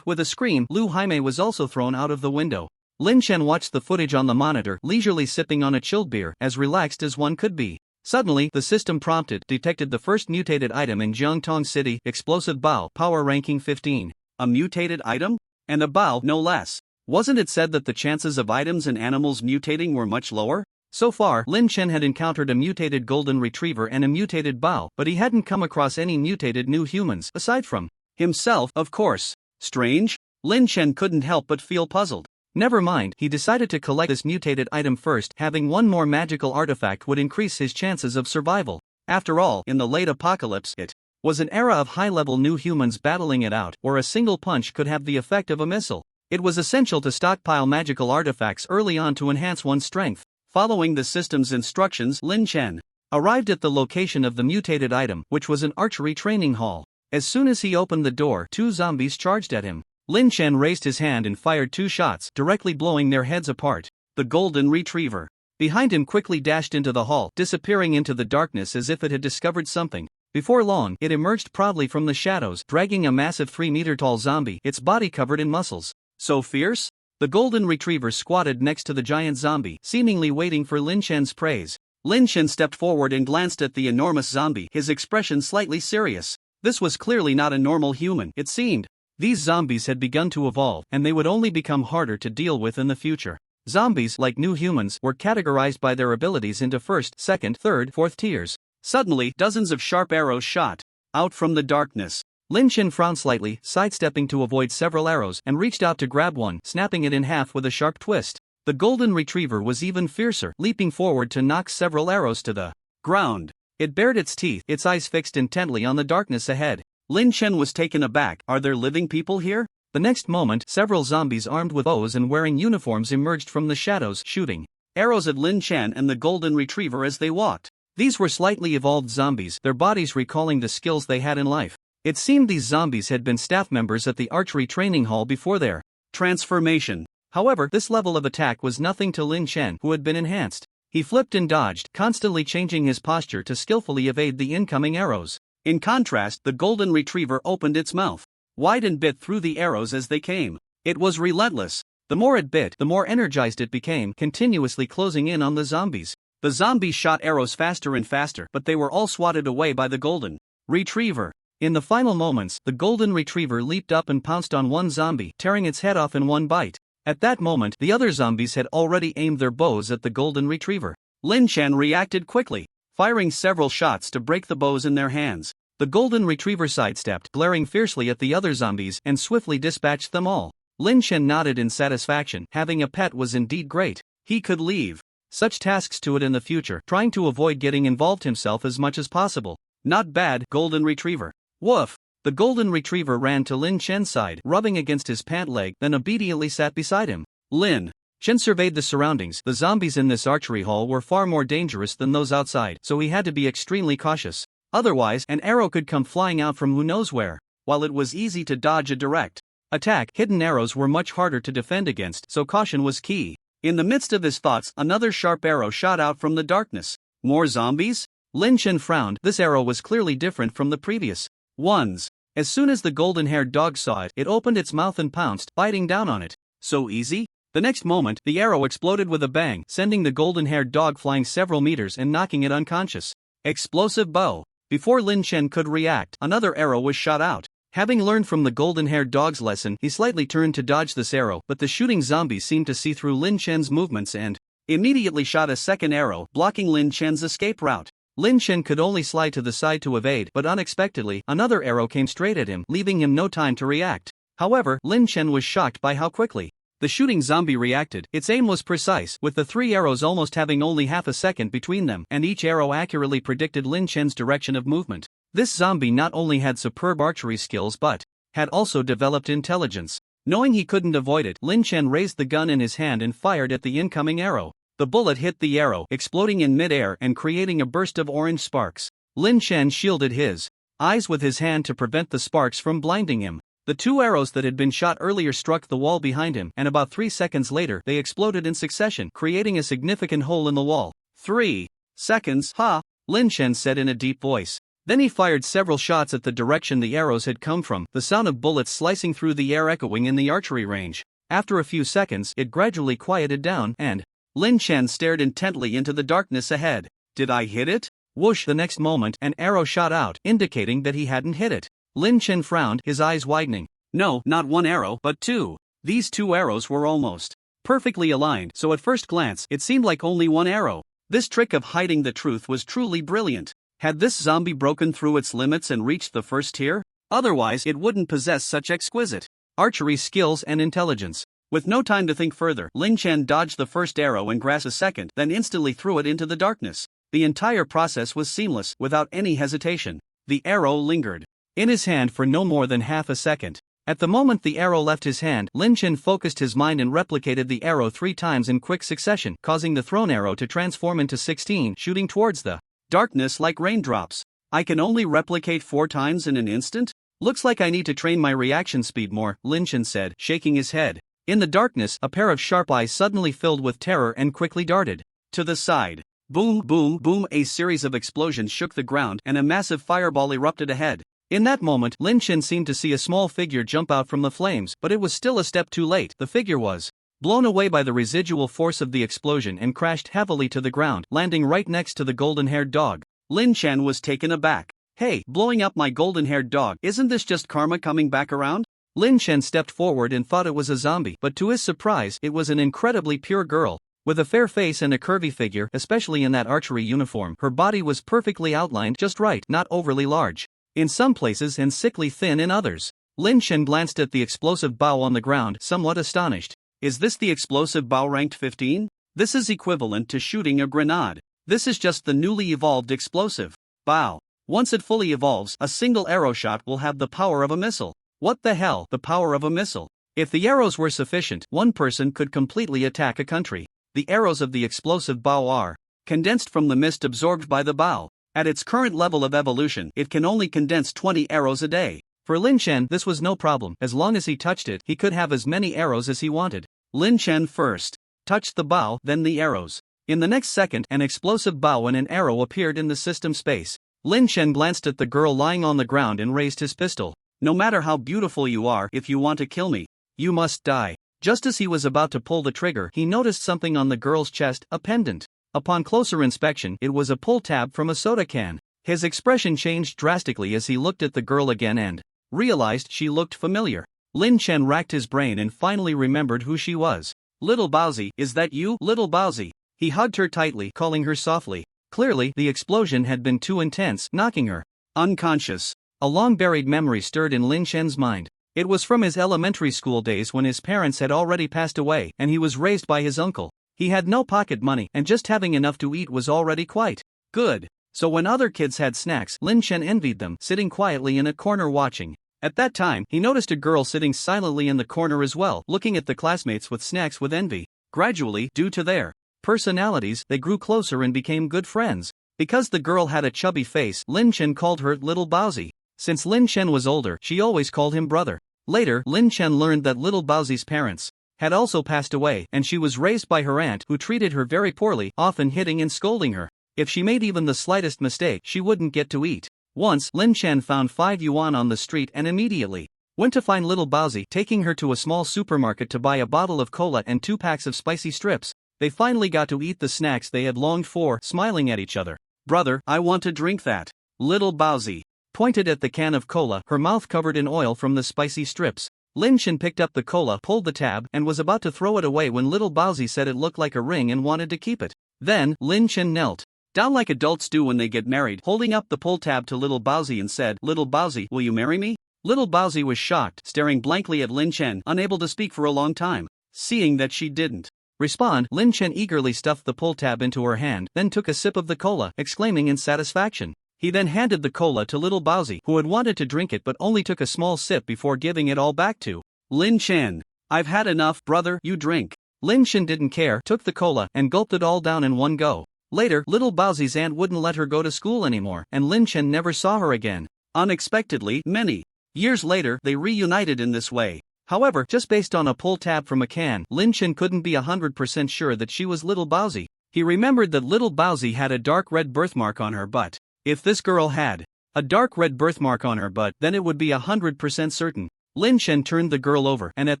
With a scream, Lu Jaime was also thrown out of the window. Lin Chen watched the footage on the monitor, leisurely sipping on a chilled beer, as relaxed as one could be. Suddenly, the system detected the first mutated item in Jiangtong City, explosive bow, power ranking 15. A mutated item? And a bow, no less. Wasn't it said that the chances of items and animals mutating were much lower? So far, Lin Chen had encountered a mutated golden retriever and a mutated bow, but he hadn't come across any mutated new humans, aside from Himself, of course. Strange? Lin Chen couldn't help but feel puzzled. Never mind, he decided to collect this mutated item first. Having one more magical artifact would increase his chances of survival. After all, in the late apocalypse, it was an era of high-level new humans battling it out, where a single punch could have the effect of a missile. It was essential to stockpile magical artifacts early on to enhance one's strength. Following the system's instructions, Lin Chen arrived at the location of the mutated item, which was an archery training hall. As soon as he opened the door, 2 zombies charged at him. Lin Chen raised his hand and fired 2 shots, directly blowing their heads apart. The golden retriever behind him quickly dashed into the hall, disappearing into the darkness as if it had discovered something. Before long, it emerged proudly from the shadows, dragging a massive 3-meter-tall zombie, its body covered in muscles. So fierce? The golden retriever squatted next to the giant zombie, seemingly waiting for Lin Chen's praise. Lin Chen stepped forward and glanced at the enormous zombie, his expression slightly serious. This was clearly not a normal human, it seemed. These zombies had begun to evolve, and they would only become harder to deal with in the future. Zombies, like new humans, were categorized by their abilities into first, second, third, fourth tiers. Suddenly, dozens of sharp arrows shot out from the darkness. Lin Chen frowned slightly, sidestepping to avoid several arrows, and reached out to grab one, snapping it in half with a sharp twist. The golden retriever was even fiercer, leaping forward to knock several arrows to the ground. It bared its teeth, its eyes fixed intently on the darkness ahead. Lin Chen was taken aback. Are there living people here? The next moment, several zombies armed with bows and wearing uniforms emerged from the shadows, shooting arrows at Lin Chen and the golden retriever as they walked. These were slightly evolved zombies, their bodies recalling the skills they had in life. It seemed these zombies had been staff members at the archery training hall before their transformation. However, this level of attack was nothing to Lin Chen, who had been enhanced. He flipped and dodged, constantly changing his posture to skillfully evade the incoming arrows. In contrast, the golden retriever opened its mouth wide and bit through the arrows as they came. It was relentless. The more it bit, the more energized it became, continuously closing in on the zombies. The zombies shot arrows faster and faster, but they were all swatted away by the golden retriever. In the final moments, the golden retriever leaped up and pounced on one zombie, tearing its head off in one bite. At that moment, the other zombies had already aimed their bows at the golden retriever. Lin Chen reacted quickly, firing several shots to break the bows in their hands. The golden retriever sidestepped, glaring fiercely at the other zombies, and swiftly dispatched them all. Lin Chen nodded in satisfaction. Having a pet was indeed great. He could leave such tasks to it in the future, trying to avoid getting involved himself as much as possible. Not bad, golden retriever. Woof! The golden retriever ran to Lin Chen's side, rubbing against his pant leg, then obediently sat beside him. Lin Chen surveyed the surroundings. The zombies in this archery hall were far more dangerous than those outside, so he had to be extremely cautious. Otherwise, an arrow could come flying out from who knows where. While it was easy to dodge a direct attack, hidden arrows were much harder to defend against, so caution was key. In the midst of his thoughts, another sharp arrow shot out from the darkness. More zombies? Lin Chen frowned. This arrow was clearly different from the previous ones. As soon as the golden-haired dog saw it, it opened its mouth and pounced, biting down on it. So easy? The next moment, the arrow exploded with a bang, sending the golden-haired dog flying several meters and knocking it unconscious. Explosive bow. Before Lin Chen could react, another arrow was shot out. Having learned from the golden-haired dog's lesson, he slightly turned to dodge this arrow, but the shooting zombies seemed to see through Lin Chen's movements and immediately shot a second arrow, blocking Lin Chen's escape route. Lin Chen could only slide to the side to evade, but unexpectedly, another arrow came straight at him, leaving him no time to react. However, Lin Chen was shocked by how quickly the shooting zombie reacted. Its aim was precise, with the 3 arrows almost having only half a second between them, and each arrow accurately predicted Lin Chen's direction of movement. This zombie not only had superb archery skills but had also developed intelligence. Knowing he couldn't avoid it, Lin Chen raised the gun in his hand and fired at the incoming arrow. The bullet hit the arrow, exploding in mid-air and creating a burst of orange sparks. Lin Chen shielded his eyes with his hand to prevent the sparks from blinding him. The 2 arrows that had been shot earlier struck the wall behind him, and about 3 seconds later, they exploded in succession, creating a significant hole in the wall. 3 seconds, ha! Lin Chen said in a deep voice. Then he fired several shots at the direction the arrows had come from, the sound of bullets slicing through the air echoing in the archery range. After a few seconds, it gradually quieted down, and Lin Chen stared intently into the darkness ahead. Did I hit it? Whoosh! The next moment, an arrow shot out, indicating that he hadn't hit it. Lin Chen frowned, his eyes widening. No, not 1 arrow, but 2. These 2 arrows were almost perfectly aligned, so at first glance, it seemed like only 1 arrow. This trick of hiding the truth was truly brilliant. Had this zombie broken through its limits and reached the first tier? Otherwise, it wouldn't possess such exquisite archery skills and intelligence. With no time to think further, Lin Chen dodged the first arrow and grasped a second, then instantly threw it into the darkness. The entire process was seamless, without any hesitation. The arrow lingered in his hand for no more than half a second. At the moment the arrow left his hand, Lin Chen focused his mind and replicated the arrow 3 times in quick succession, causing the thrown arrow to transform into 16, shooting towards the darkness like raindrops. I can only replicate 4 times in an instant? Looks like I need to train my reaction speed more, Lin Chen said, shaking his head. In the darkness, a pair of sharp eyes suddenly filled with terror and quickly darted to the side. Boom, boom, boom, a series of explosions shook the ground and a massive fireball erupted ahead. In that moment, Lin Chen seemed to see a small figure jump out from the flames, but it was still a step too late. The figure was blown away by the residual force of the explosion and crashed heavily to the ground, landing right next to the golden-haired dog. Lin Chen was taken aback. Hey, blowing up my golden-haired dog, isn't this just karma coming back around? Lin Chen stepped forward and thought it was a zombie, but to his surprise, it was an incredibly pure girl. With a fair face and a curvy figure, especially in that archery uniform, her body was perfectly outlined just right, not overly large in some places and sickly thin in others. Lin Chen glanced at the explosive bow on the ground, somewhat astonished. Is this the explosive bow ranked 15? This is equivalent to shooting a grenade. This is just the newly evolved explosive bow. Once it fully evolves, a single arrow shot will have the power of a missile. What the hell, the power of a missile? If the arrows were sufficient, one person could completely attack a country. The arrows of the explosive bow are condensed from the mist absorbed by the bow. At its current level of evolution, it can only condense 20 arrows a day. For Lin Chen, this was no problem. As long as he touched it, he could have as many arrows as he wanted. Lin Chen first touched the bow, then the arrows. In the next second, an explosive bow and an arrow appeared in the system space. Lin Chen glanced at the girl lying on the ground and raised his pistol. No matter how beautiful you are, if you want to kill me, you must die. Just as he was about to pull the trigger, he noticed something on the girl's chest, a pendant. Upon closer inspection, it was a pull tab from a soda can. His expression changed drastically as he looked at the girl again and realized she looked familiar. Lin Chen racked his brain and finally remembered who she was. Little Baozi, is that you, Little Baozi? He hugged her tightly, calling her softly. Clearly, the explosion had been too intense, knocking her unconscious. A long-buried memory stirred in Lin Chen's mind. It was from his elementary school days when his parents had already passed away and he was raised by his uncle. He had no pocket money and just having enough to eat was already quite good. So when other kids had snacks, Lin Chen envied them, sitting quietly in a corner watching. At that time, he noticed a girl sitting silently in the corner as well, looking at the classmates with snacks with envy. Gradually, due to their personalities, they grew closer and became good friends. Because the girl had a chubby face, Lin Chen called her Little Baozi. Since Lin Chen was older, she always called him brother. Later, Lin Chen learned that Little Baozi's parents had also passed away, and she was raised by her aunt who treated her very poorly, often hitting and scolding her. If she made even the slightest mistake, she wouldn't get to eat. Once, Lin Chen found 5 yuan on the street and immediately went to find Little Baozi, taking her to a small supermarket to buy a bottle of cola and 2 packs of spicy strips. They finally got to eat the snacks they had longed for, smiling at each other. Brother, I want to drink that. Little Baozi pointed at the can of cola, her mouth covered in oil from the spicy strips. Lin Chen picked up the cola, pulled the tab, and was about to throw it away when Little Baozi said it looked like a ring and wanted to keep it. Then, Lin Chen knelt down like adults do when they get married, holding up the pull tab to Little Baozi and said, Little Baozi, will you marry me? Little Baozi was shocked, staring blankly at Lin Chen, unable to speak for a long time. Seeing that she didn't respond, Lin Chen eagerly stuffed the pull tab into her hand, then took a sip of the cola, exclaiming in satisfaction. He then handed the cola to Little Baozi, who had wanted to drink it but only took a small sip before giving it all back to Lin Chen. I've had enough, brother, you drink. Lin Chen didn't care, took the cola, and gulped it all down in one go. Later, Little Baozi's aunt wouldn't let her go to school anymore, and Lin Chen never saw her again. Unexpectedly, many years later, they reunited in this way. However, just based on a pull tab from a can, Lin Chen couldn't be 100% sure that she was Little Baozi. He remembered that Little Baozi had a dark red birthmark on her butt. If this girl had a dark red birthmark on her butt, then it would be 100% certain. Lin Chen turned the girl over, and at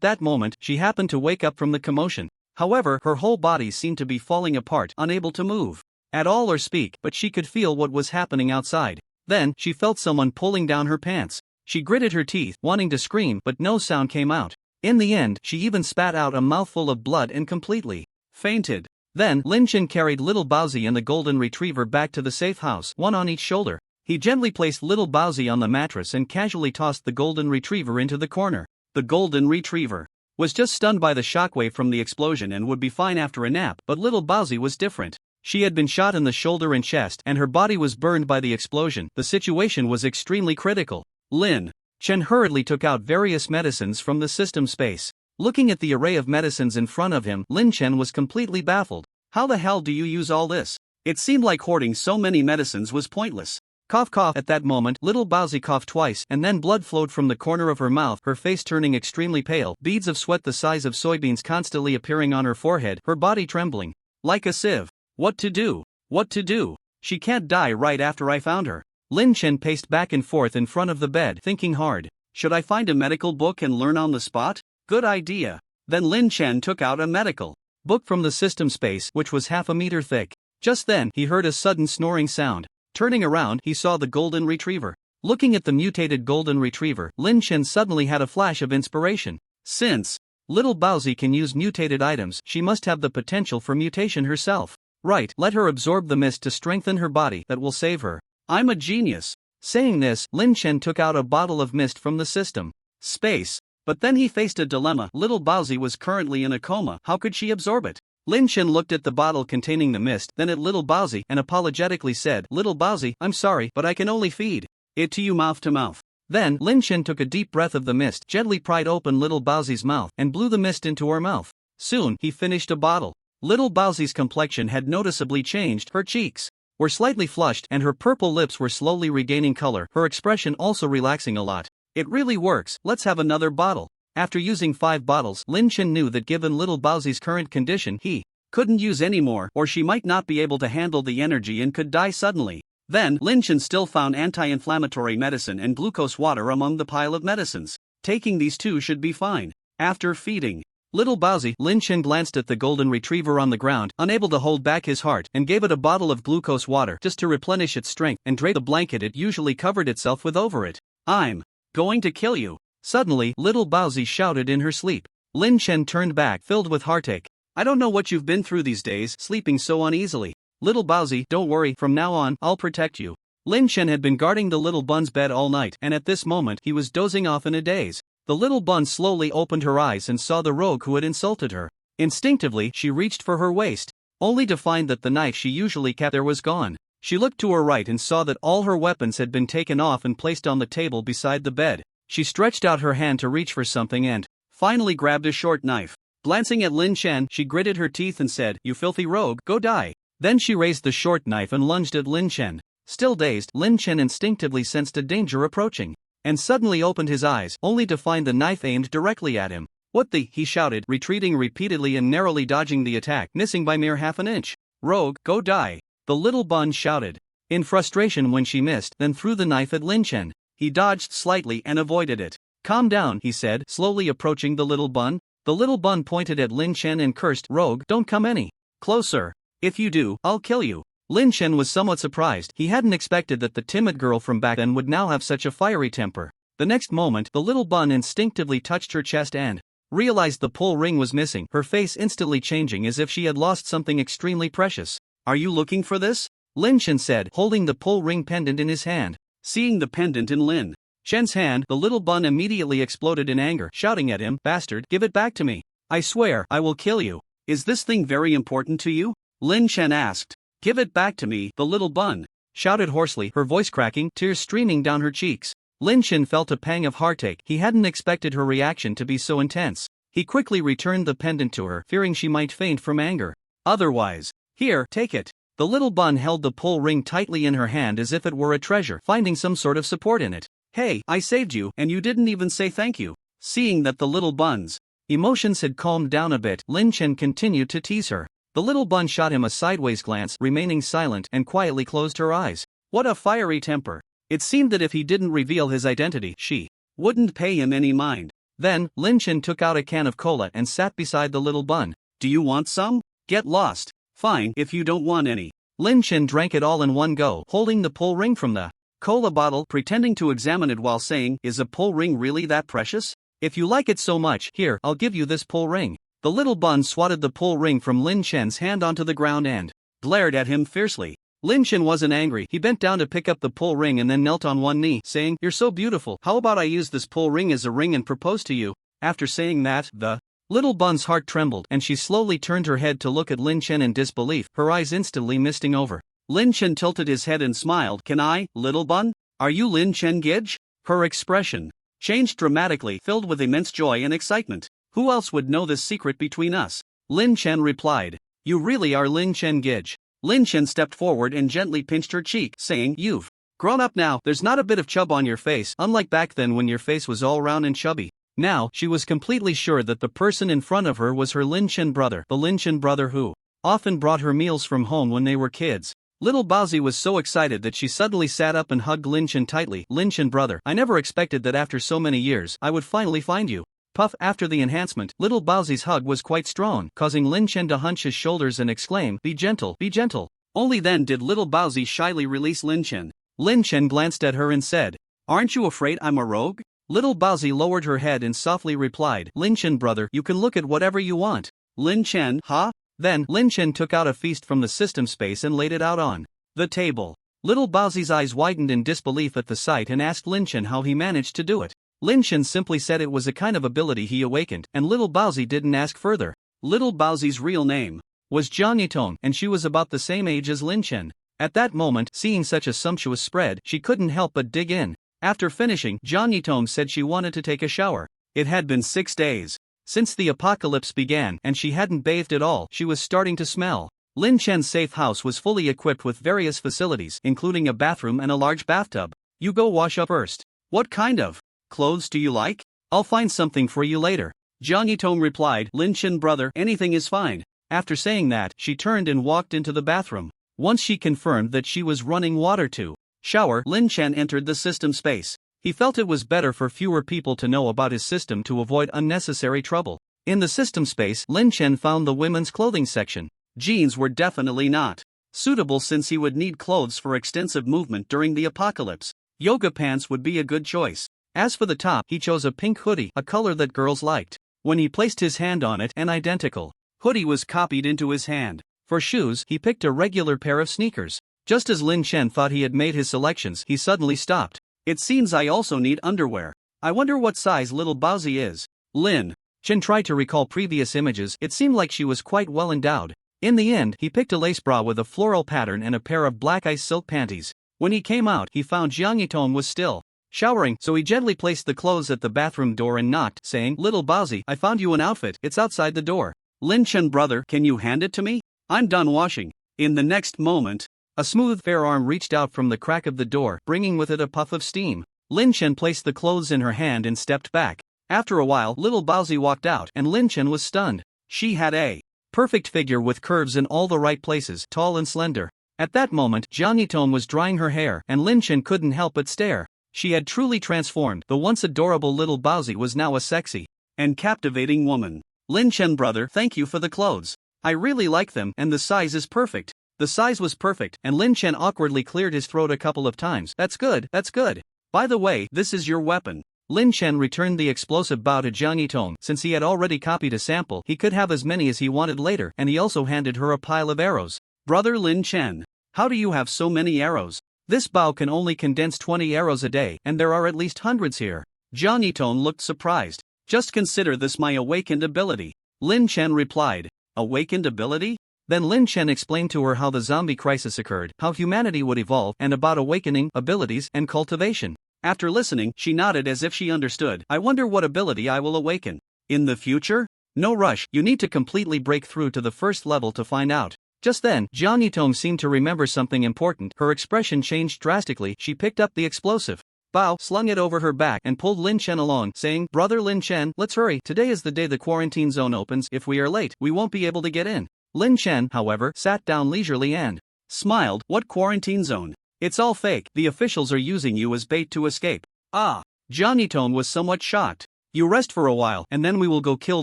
that moment, she happened to wake up from the commotion. However, her whole body seemed to be falling apart, unable to move at all or speak, but she could feel what was happening outside. Then, she felt someone pulling down her pants. She gritted her teeth, wanting to scream, but no sound came out. In the end, she even spat out a mouthful of blood and completely fainted. Then, Lin Chen carried Little Baozi and the golden retriever back to the safe house, one on each shoulder. He gently placed little Bowsy on the mattress and casually tossed the golden retriever into the corner. The golden retriever was just stunned by the shockwave from the explosion and would be fine after a nap, but little Bowsy was different. She had been shot in the shoulder and chest, and her body was burned by the explosion. The situation was extremely critical. Lin Chen hurriedly took out various medicines from the system space. Looking at the array of medicines in front of him, Lin Chen was completely baffled. How the hell do you use all this? It seemed like hoarding so many medicines was pointless. Cough cough. At that moment, little Bowsy coughed twice and then blood flowed from the corner of her mouth, her face turning extremely pale, beads of sweat the size of soybeans constantly appearing on her forehead, her body trembling like a sieve. What to do? What to do? She can't die right after I found her. Lin Chen paced back and forth in front of the bed, thinking hard. Should I find a medical book and learn on the spot? Good idea. Then Lin Chen took out a medical book from the system space, which was half a meter thick. Just then, he heard a sudden snoring sound. Turning around, he saw the golden retriever. Looking at the mutated golden retriever, Lin Chen suddenly had a flash of inspiration. Since little Bowsy can use mutated items, she must have the potential for mutation herself. Right, let her absorb the mist to strengthen her body. That will save her. I'm a genius. Saying this, Lin Chen took out a bottle of mist from the system space. But then he faced a dilemma. Little Bowsy was currently in a coma. How could she absorb it? Lin Chen looked at the bottle containing the mist, then at little Bowsy, and apologetically said, Little Bowsy, I'm sorry, but I can only feed it to you mouth to mouth. Then, Lin Chen took a deep breath of the mist, gently pried open little Bowsy's mouth, and blew the mist into her mouth. Soon, he finished a bottle. Little Bowsy's complexion had noticeably changed. Her cheeks were slightly flushed, and her purple lips were slowly regaining color, her expression also relaxing a lot. It really works, let's have another bottle. After using 5 bottles, Lin Chen knew that given little Bowsy's current condition, he couldn't use any more, or she might not be able to handle the energy and could die suddenly. Then, Lin Chen still found anti-inflammatory medicine and glucose water among the pile of medicines. Taking these 2 should be fine. After feeding little Bowsy, Lin Chen glanced at the golden retriever on the ground, unable to hold back his heart, and gave it a bottle of glucose water just to replenish its strength and drape the blanket it usually covered itself with over it. I'm going to kill you. Suddenly, little Bowsy shouted in her sleep. Lin Chen turned back, filled with heartache. I don't know what you've been through these days, sleeping so uneasily. Little Bowsy, don't worry, from now on, I'll protect you. Lin Chen had been guarding the little bun's bed all night, and at this moment, he was dozing off in a daze. The little bun slowly opened her eyes and saw the rogue who had insulted her. Instinctively, she reached for her waist, only to find that the knife she usually kept there was gone. She looked to her right and saw that all her weapons had been taken off and placed on the table beside the bed. She stretched out her hand to reach for something and finally grabbed a short knife. Glancing at Lin Chen, she gritted her teeth and said, You filthy rogue, go die. Then she raised the short knife and lunged at Lin Chen. Still dazed, Lin Chen instinctively sensed a danger approaching, and suddenly opened his eyes, only to find the knife aimed directly at him. What the? He shouted, retreating repeatedly and narrowly dodging the attack, missing by mere half an inch. Rogue, go die. The little bun shouted in frustration when she missed, then threw the knife at Lin Chen. He dodged slightly and avoided it. Calm down, he said, slowly approaching the little bun. The little bun pointed at Lin Chen and cursed, Rogue, don't come any closer. If you do, I'll kill you. Lin Chen was somewhat surprised. He hadn't expected that the timid girl from back then would now have such a fiery temper. The next moment, the little bun instinctively touched her chest and realized the pull ring was missing, her face instantly changing as if she had lost something extremely precious. Are you looking for this? Lin Chen said, holding the pull ring pendant in his hand. Seeing the pendant in Lin Chen's hand, the little bun immediately exploded in anger, shouting at him, Bastard, give it back to me. I swear, I will kill you. Is this thing very important to you? Lin Chen asked. Give it back to me, the little bun shouted hoarsely, her voice cracking, tears streaming down her cheeks. Lin Chen felt a pang of heartache. He hadn't expected her reaction to be so intense. He quickly returned the pendant to her, fearing she might faint from anger. Otherwise, here, take it. The little bun held the pull ring tightly in her hand as if it were a treasure, finding some sort of support in it. Hey, I saved you, and you didn't even say thank you. Seeing that the little bun's emotions had calmed down a bit, Lin Chen continued to tease her. The little bun shot him a sideways glance, remaining silent, and quietly closed her eyes. What a fiery temper. It seemed that if he didn't reveal his identity, she wouldn't pay him any mind. Then, Lin Chen took out a can of cola and sat beside the little bun. Do you want some? Get lost. Fine, if you don't want any. Lin Chen drank it all in one go, holding the pull ring from the cola bottle, pretending to examine it while saying, Is a pull ring really that precious? If you like it so much, here, I'll give you this pull ring. The little bun swatted the pull ring from Lin Chen's hand onto the ground and glared at him fiercely. Lin Chen wasn't angry. He bent down to pick up the pull ring and then knelt on one knee, saying, "You're so beautiful. How about I use this pull ring as a ring and propose to you?" After saying that, the little bun's heart trembled and she slowly turned her head to look at Lin Chen in disbelief, her eyes instantly misting over. Lin Chen tilted his head and smiled. "Can I, little bun? Are you Lin Chen Gidge?" Her expression changed dramatically, filled with immense joy and excitement. "Who else would know this secret between us?" Lin Chen replied. "You really are Lin Chen Gidge." Lin Chen stepped forward and gently pinched her cheek, saying, "You've grown up now, there's not a bit of chub on your face, unlike back then when your face was all round and chubby." Now, she was completely sure that the person in front of her was her Lin Chen brother, the Lin Chen brother who often brought her meals from home when they were kids. Little Baozi was so excited that she suddenly sat up and hugged Lin Chen tightly. "Lin Chen brother, I never expected that after so many years, I would finally find you." Puff. After the enhancement, Little Baozi's hug was quite strong, causing Lin Chen to hunch his shoulders and exclaim, "Be gentle, be gentle." Only then did Little Baozi shyly release Lin Chen. Lin Chen glanced at her and said, "Aren't you afraid I'm a rogue?" Little Baozi lowered her head and softly replied, "Lin Chen brother, you can look at whatever you want." Lin Chen, huh? Then, Lin Chen took out a feast from the system space and laid it out on the table. Little Baozi's eyes widened in disbelief at the sight and asked Lin Chen how he managed to do it. Lin Chen simply said it was a kind of ability he awakened, and Little Baozi didn't ask further. Little Baozi's real name was Jiang Yitong, and she was about the same age as Lin Chen. At that moment, seeing such a sumptuous spread, she couldn't help but dig in. After finishing, Jiang Yitong said she wanted to take a shower. It had been 6 days since the apocalypse began, and she hadn't bathed at all. She was starting to smell. Lin Chen's safe house was fully equipped with various facilities, including a bathroom and a large bathtub. "You go wash up first. What kind of clothes do you like? I'll find something for you later." Jiang Yitong replied, "Lin Chen brother, anything is fine." After saying that, she turned and walked into the bathroom. Once she confirmed that she was running water to shower, Lin Chen entered the system space. He felt it was better for fewer people to know about his system to avoid unnecessary trouble. In the system space, Lin Chen found the women's clothing section. Jeans were definitely not suitable since he would need clothes for extensive movement during the apocalypse. Yoga pants would be a good choice. As for the top, he chose a pink hoodie, a color that girls liked. When he placed his hand on it, an identical hoodie was copied into his hand. For shoes, he picked a regular pair of sneakers. Just as Lin Chen thought he had made his selections, he suddenly stopped. "It seems I also need underwear. I wonder what size Little Baozi is." Lin Chen tried to recall previous images. It seemed like she was quite well endowed. In the end, he picked a lace bra with a floral pattern and a pair of black ice silk panties. When he came out, he found Jiang Yitong was still showering, so he gently placed the clothes at the bathroom door and knocked, saying, "Little Baozi, I found you an outfit, it's outside the door." "Lin Chen brother, can you hand it to me? I'm done washing." In the next moment, a smooth, fair arm reached out from the crack of the door, bringing with it a puff of steam. Lin Chen placed the clothes in her hand and stepped back. After a while, Little Baozi walked out, and Lin Chen was stunned. She had a perfect figure with curves in all the right places, tall and slender. At that moment, Jiang Yitong was drying her hair, and Lin Chen couldn't help but stare. She had truly transformed. The once adorable Little Baozi was now a sexy and captivating woman. "Lin Chen brother, thank you for the clothes. I really like them, and the size is perfect." The size was perfect, and Lin Chen awkwardly cleared his throat a couple of times. That's good, that's good. By the way, this is your weapon." Lin Chen returned the explosive bow to Jiang Yitong. Since he had already copied a sample, he could have as many as he wanted later, and he also handed her a pile of arrows. "Brother Lin Chen, how do you have so many arrows? This bow can only condense 20 arrows a day, and there are at least hundreds here." Jiang Yitong looked surprised. "Just consider this my awakened ability." Lin Chen replied. "Awakened ability?" Then Lin Chen explained to her how the zombie crisis occurred, how humanity would evolve, and about awakening, abilities, and cultivation. After listening, she nodded as if she understood. "I wonder what ability I will awaken in the future? No rush, you need to completely break through to the first level to find out." Just then, Jiang Yitong seemed to remember something important. Her expression changed drastically. She picked up the explosive bow, slung it over her back, and pulled Lin Chen along, saying, "Brother Lin Chen, let's hurry. Today is the day the quarantine zone opens. If we are late, we won't be able to get in." Lin Chen, however, sat down leisurely and smiled. "What quarantine zone? It's all fake. The officials are using you as bait to escape." "Ah." Jiang Yitong was somewhat shocked. "You rest for a while, and then we will go kill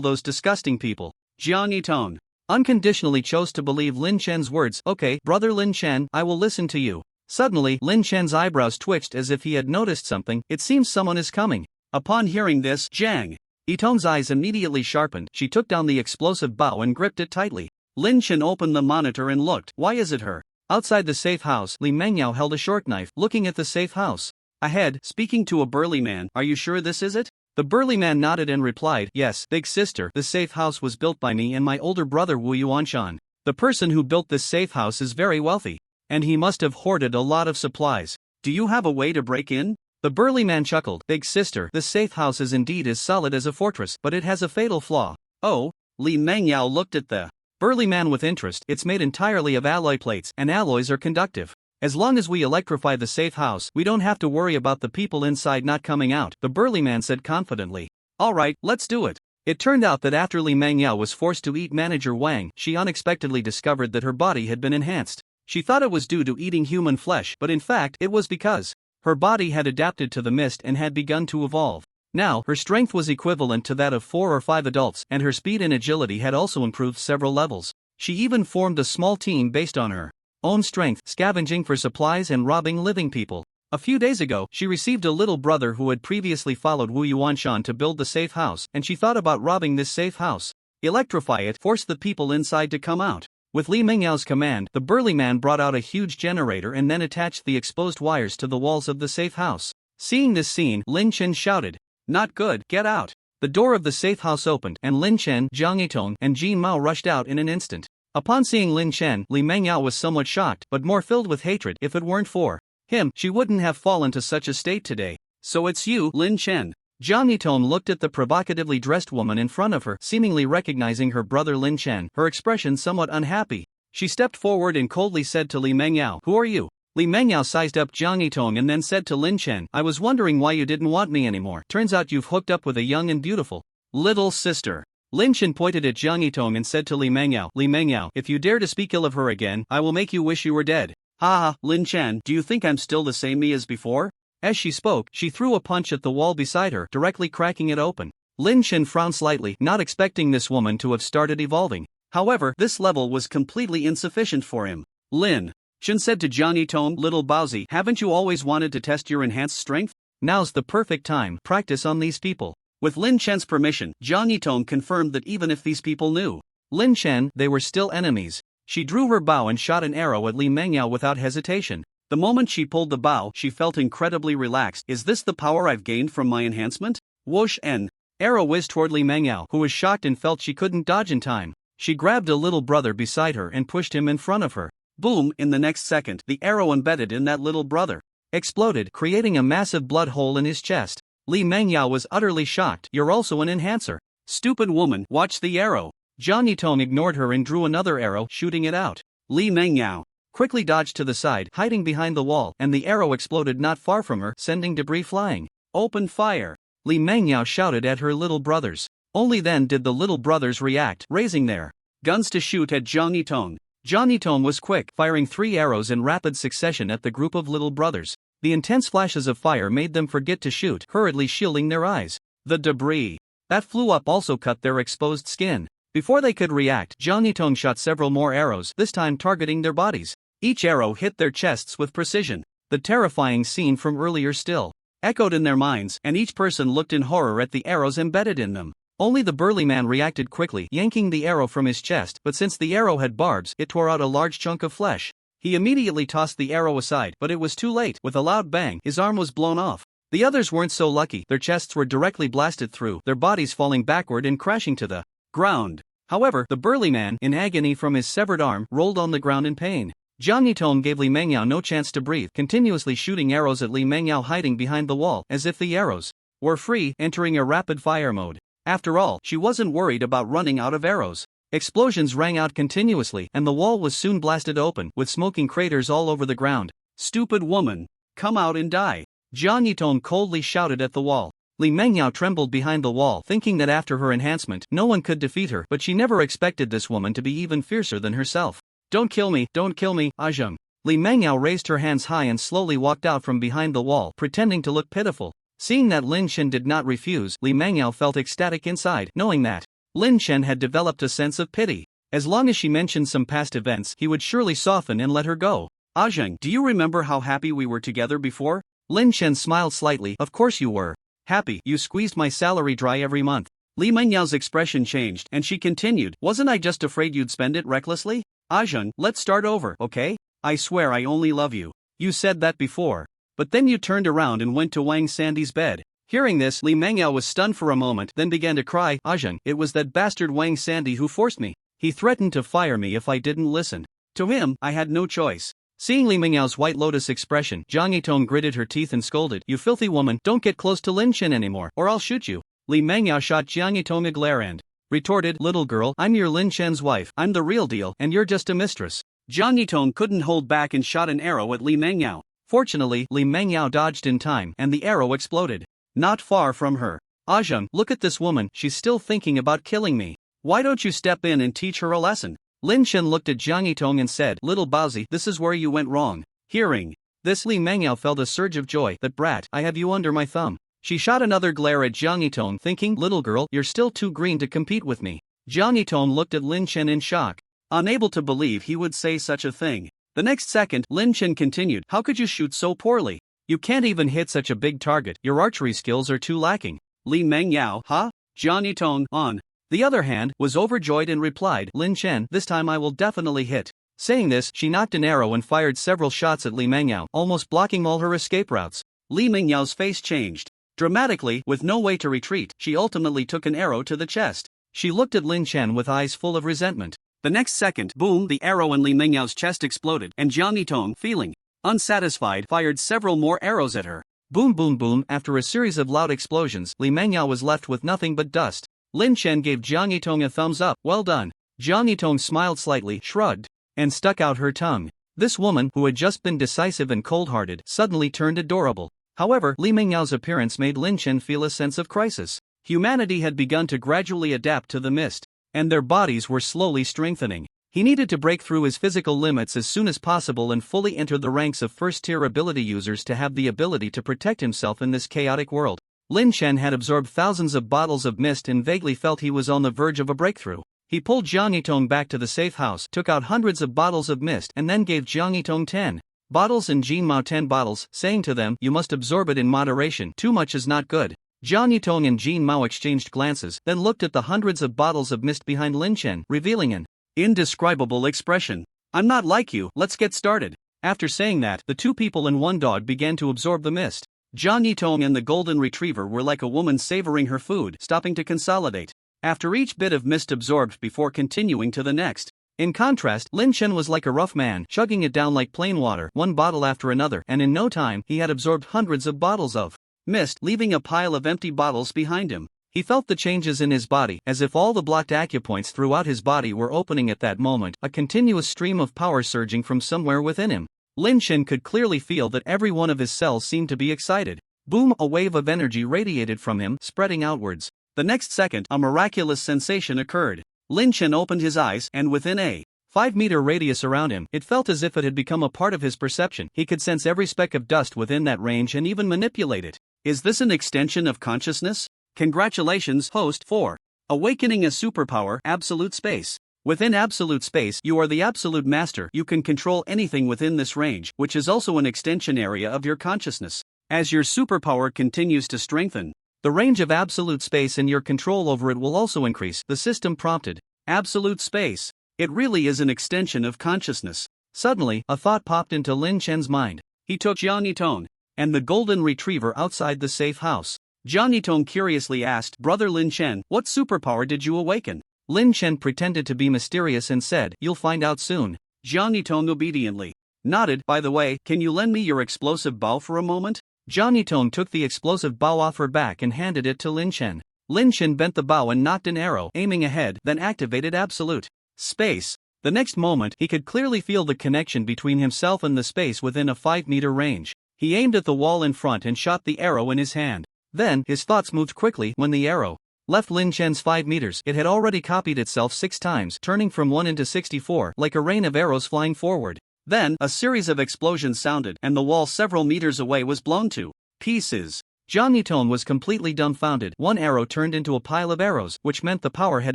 those disgusting people." Jiang Yitong unconditionally chose to believe Lin Chen's words. "Okay, brother Lin Chen, I will listen to you." Suddenly, Lin Chen's eyebrows twitched as if he had noticed something. "It seems someone is coming." Upon hearing this, Jiang Yitong's eyes immediately sharpened. She took down the explosive bow and gripped it tightly. Lin Chen opened the monitor and looked. "Why is it her? Outside the safe house, Li Mengyao held a short knife, looking at the safe house. Ahead, speaking to a burly man, "Are you sure this is it?" The burly man nodded and replied, "Yes, big sister, the safe house was built by me and my older brother Wu Yuanshan. The person who built this safe house is very wealthy, and he must have hoarded a lot of supplies. Do you have a way to break in?" The burly man chuckled, "Big sister, this safe house is indeed as solid as a fortress, but it has a fatal flaw." "Oh?" Li Mengyao looked at the burly man with interest. "It's made entirely of alloy plates, and alloys are conductive. As long as we electrify the safe house, we don't have to worry about the people inside not coming out," the burly man said confidently. "All right, let's do it." It turned out that after Li Mengyao was forced to eat manager Wang, she unexpectedly discovered that her body had been enhanced. She thought it was due to eating human flesh, but in fact it was because her body had adapted to the mist and had begun to evolve. Now, her strength was equivalent to that of 4 or 5 adults, and her speed and agility had also improved several levels. She even formed a small team based on her own strength, scavenging for supplies and robbing living people. A few days ago, she received a little brother who had previously followed Wu Yuanshan to build the safe house, and she thought about robbing this safe house. Electrify it, force the people inside to come out. With Li Mengyao's command, the burly man brought out a huge generator and then attached the exposed wires to the walls of the safe house. Seeing this scene, Lin Chen shouted, "Not good, get out." The door of the safe house opened, and Lin Chen, Zhang Yitong, and Jin Mao rushed out in an instant. Upon seeing Lin Chen, Li Mengyao was somewhat shocked, but more filled with hatred. If it weren't for him, she wouldn't have fallen to such a state today. "So it's you, Lin Chen." Zhang Yitong looked at the provocatively dressed woman in front of her, seemingly recognizing her brother Lin Chen, her expression somewhat unhappy. She stepped forward and coldly said to Li Mengyao, "Who are you?" Li Mengyao sized up Zhang Yitong and then said to Lin Chen, "I was wondering why you didn't want me anymore. Turns out you've hooked up with a young and beautiful little sister." Lin Chen pointed at Zhang Yitong and said to Li Mengyao, "If you dare to speak ill of her again, I will make you wish you were dead." "Ha ha, Lin Chen, do you think I'm still the same me as before?" As she spoke, she threw a punch at the wall beside her, directly cracking it open. Lin Chen frowned slightly, not expecting this woman to have started evolving. However, this level was completely insufficient for him. Lin Chen said to Zhang Yitong, "Little Baozi, haven't you always wanted to test your enhanced strength? Now's the perfect time, practice on these people." With Lin Chen's permission, Zhang Yitong confirmed that even if these people knew Lin Chen, they were still enemies. She drew her bow and shot an arrow at Li Mengyao without hesitation. The moment she pulled the bow, she felt incredibly relaxed. "Is this the power I've gained from my enhancement?" Whoosh! An arrow whizzed toward Li Mengyao, who was shocked and felt she couldn't dodge in time. She grabbed a little brother beside her and pushed him in front of her. Boom! In the next second, the arrow embedded in that little brother exploded, creating a massive blood hole in his chest. Li Mengyao was utterly shocked. "You're also an enhancer." "Stupid woman, watch the arrow." Zhang Yitong ignored her and drew another arrow, shooting it out. Li Mengyao quickly dodged to the side, hiding behind the wall, and the arrow exploded not far from her, sending debris flying. "Open fire!" Li Mengyao shouted at her little brothers. Only then did the little brothers react, raising their guns to shoot at Zhang Yitong. Zhang Yitong was quick, firing 3 arrows in rapid succession at the group of little brothers. The intense flashes of fire made them forget to shoot, hurriedly shielding their eyes. The debris that flew up also cut their exposed skin. Before they could react, Zhang Yitong shot several more arrows, this time targeting their bodies. Each arrow hit their chests with precision. The terrifying scene from earlier still echoed in their minds, and each person looked in horror at the arrows embedded in them. Only the burly man reacted quickly, yanking the arrow from his chest, but since the arrow had barbs, it tore out a large chunk of flesh. He immediately tossed the arrow aside, but it was too late. With a loud bang, his arm was blown off. The others weren't so lucky. Their chests were directly blasted through, their bodies falling backward and crashing to the ground. However, the burly man, in agony from his severed arm, rolled on the ground in pain. Zhang Yitong gave Li Mengyao no chance to breathe, continuously shooting arrows at Li Mengyao hiding behind the wall, as if the arrows were free, entering a rapid-fire mode. After all, she wasn't worried about running out of arrows. Explosions rang out continuously, and the wall was soon blasted open, with smoking craters all over the ground. "Stupid woman! Come out and die!" Zhang Yitong coldly shouted at the wall. Li Mengyao trembled behind the wall, thinking that after her enhancement, no one could defeat her, but she never expected this woman to be even fiercer than herself. Don't kill me, Ajeng. Li Mengyao raised her hands high and slowly walked out from behind the wall, pretending to look pitiful. Seeing that Lin Chen did not refuse, Li Mengyao felt ecstatic inside, knowing that Lin Chen had developed a sense of pity. As long as she mentioned some past events, he would surely soften and let her go. "Ajeng, do you remember how happy we were together before?" Lin Chen smiled slightly. "Of course you were happy. You squeezed my salary dry every month." Li Mengyao's expression changed, and she continued, "Wasn't I just afraid you'd spend it recklessly? Ajeng, let's start over, okay? I swear I only love you. You said that before. But then you turned around and went to Wang Sandy's bed. Hearing this, Li Mengyao was stunned for a moment, then began to cry. Ajahn, it was that bastard Wang Sandy who forced me. He threatened to fire me if I didn't listen. To him, I had no choice. Seeing Li Mengyao's white lotus expression, Zhang Yitong gritted her teeth and scolded, You filthy woman, don't get close to Lin Chen anymore, or I'll shoot you. Li Mengyao shot Zhang Yitong a glare and retorted, Little girl, I'm your Lin Chen's wife, I'm the real deal, and you're just a mistress. Zhang Yitong couldn't hold back and shot an arrow at Li Mengyao. Fortunately, Li Mengyao dodged in time and the arrow exploded. Not far from her. Ajahn, look at this woman, she's still thinking about killing me. Why don't you step in and teach her a lesson? Lin Chen looked at Zhang Yitong and said, Little Baozi, this is where you went wrong. Hearing this, Li Mengyao felt a surge of joy. That brat, I have you under my thumb. She shot another glare at Zhang Yitong, thinking, Little girl, you're still too green to compete with me. Zhang Yitong looked at Lin Chen in shock, unable to believe he would say such a thing. The next second, Lin Chen continued, How could you shoot so poorly? You can't even hit such a big target, your archery skills are too lacking. Li Mengyao, huh? Zhang Yitong, on the other hand, was overjoyed and replied, Lin Chen, this time I will definitely hit. Saying this, she knocked an arrow and fired several shots at Li Mengyao, almost blocking all her escape routes. Li Mengyao's face changed dramatically. With no way to retreat, she ultimately took an arrow to the chest. She looked at Lin Chen with eyes full of resentment. The next second, boom, the arrow in Li Mengyao's chest exploded, and Zhang Yitong, feeling unsatisfied, fired several more arrows at her. Boom boom boom, after a series of loud explosions, Li Mengyao was left with nothing but dust. Lin Chen gave Zhang Yitong a thumbs up, well done. Zhang Yitong smiled slightly, shrugged, and stuck out her tongue. This woman, who had just been decisive and cold-hearted, suddenly turned adorable. However, Li Mengyao's appearance made Lin Chen feel a sense of crisis. Humanity had begun to gradually adapt to the mist, and their bodies were slowly strengthening. He needed to break through his physical limits as soon as possible and fully enter the ranks of first-tier ability users to have the ability to protect himself in this chaotic world. Lin Chen had absorbed thousands of bottles of mist and vaguely felt he was on the verge of a breakthrough. He pulled Zhang Yitong back to the safe house, took out hundreds of bottles of mist, and then gave Zhang Yitong 10 bottles and Jin Mao 10 bottles, saying to them, You must absorb it in moderation, too much is not good. Zhang Yitong and Jin Mao exchanged glances, then looked at the hundreds of bottles of mist behind Lin Chen, revealing an indescribable expression. I'm not like you, let's get started. After saying that, the two people and one dog began to absorb the mist. Zhang Yitong and the golden retriever were like a woman savoring her food, stopping to consolidate after each bit of mist absorbed before continuing to the next. In contrast, Lin Chen was like a rough man, chugging it down like plain water, one bottle after another, and in no time, he had absorbed hundreds of bottles of mist, leaving a pile of empty bottles behind him. He felt the changes in his body, as if all the blocked acupoints throughout his body were opening at that moment, a continuous stream of power surging from somewhere within him. Lin Chen could clearly feel that every one of his cells seemed to be excited. Boom, a wave of energy radiated from him, spreading outwards. The next second, a miraculous sensation occurred. Lin Chen opened his eyes, and within a 5-meter radius around him, it felt as if it had become a part of his perception. He could sense every speck of dust within that range and even manipulate it. Is this an extension of consciousness? Congratulations, host, for awakening a superpower, absolute space. Within absolute space, you are the absolute master. You can control anything within this range, which is also an extension area of your consciousness. As your superpower continues to strengthen, the range of absolute space and your control over it will also increase, the system prompted. Absolute space. It really is an extension of consciousness. Suddenly, a thought popped into Lin Chen's mind. He took Zhang Yitong and the golden retriever outside the safe house. Zhang Yitong curiously asked, Brother Lin Chen, what superpower did you awaken? Lin Chen pretended to be mysterious and said, You'll find out soon. Zhang Yitong obediently nodded. By the way, can you lend me your explosive bow for a moment? Zhang Yitong took the explosive bow off her back and handed it to Lin Chen. Lin Chen bent the bow and knocked an arrow, aiming ahead, then activated absolute space. The next moment, he could clearly feel the connection between himself and the space within a 5-meter range. He aimed at the wall in front and shot the arrow in his hand. Then, his thoughts moved quickly. When the arrow left Lin Chen's 5 meters, it had already copied itself 6 times, turning from 1 into 64, like a rain of arrows flying forward. Then, a series of explosions sounded, and the wall several meters away was blown to pieces. Zhang Yitong was completely dumbfounded. One arrow turned into a pile of arrows, which meant the power had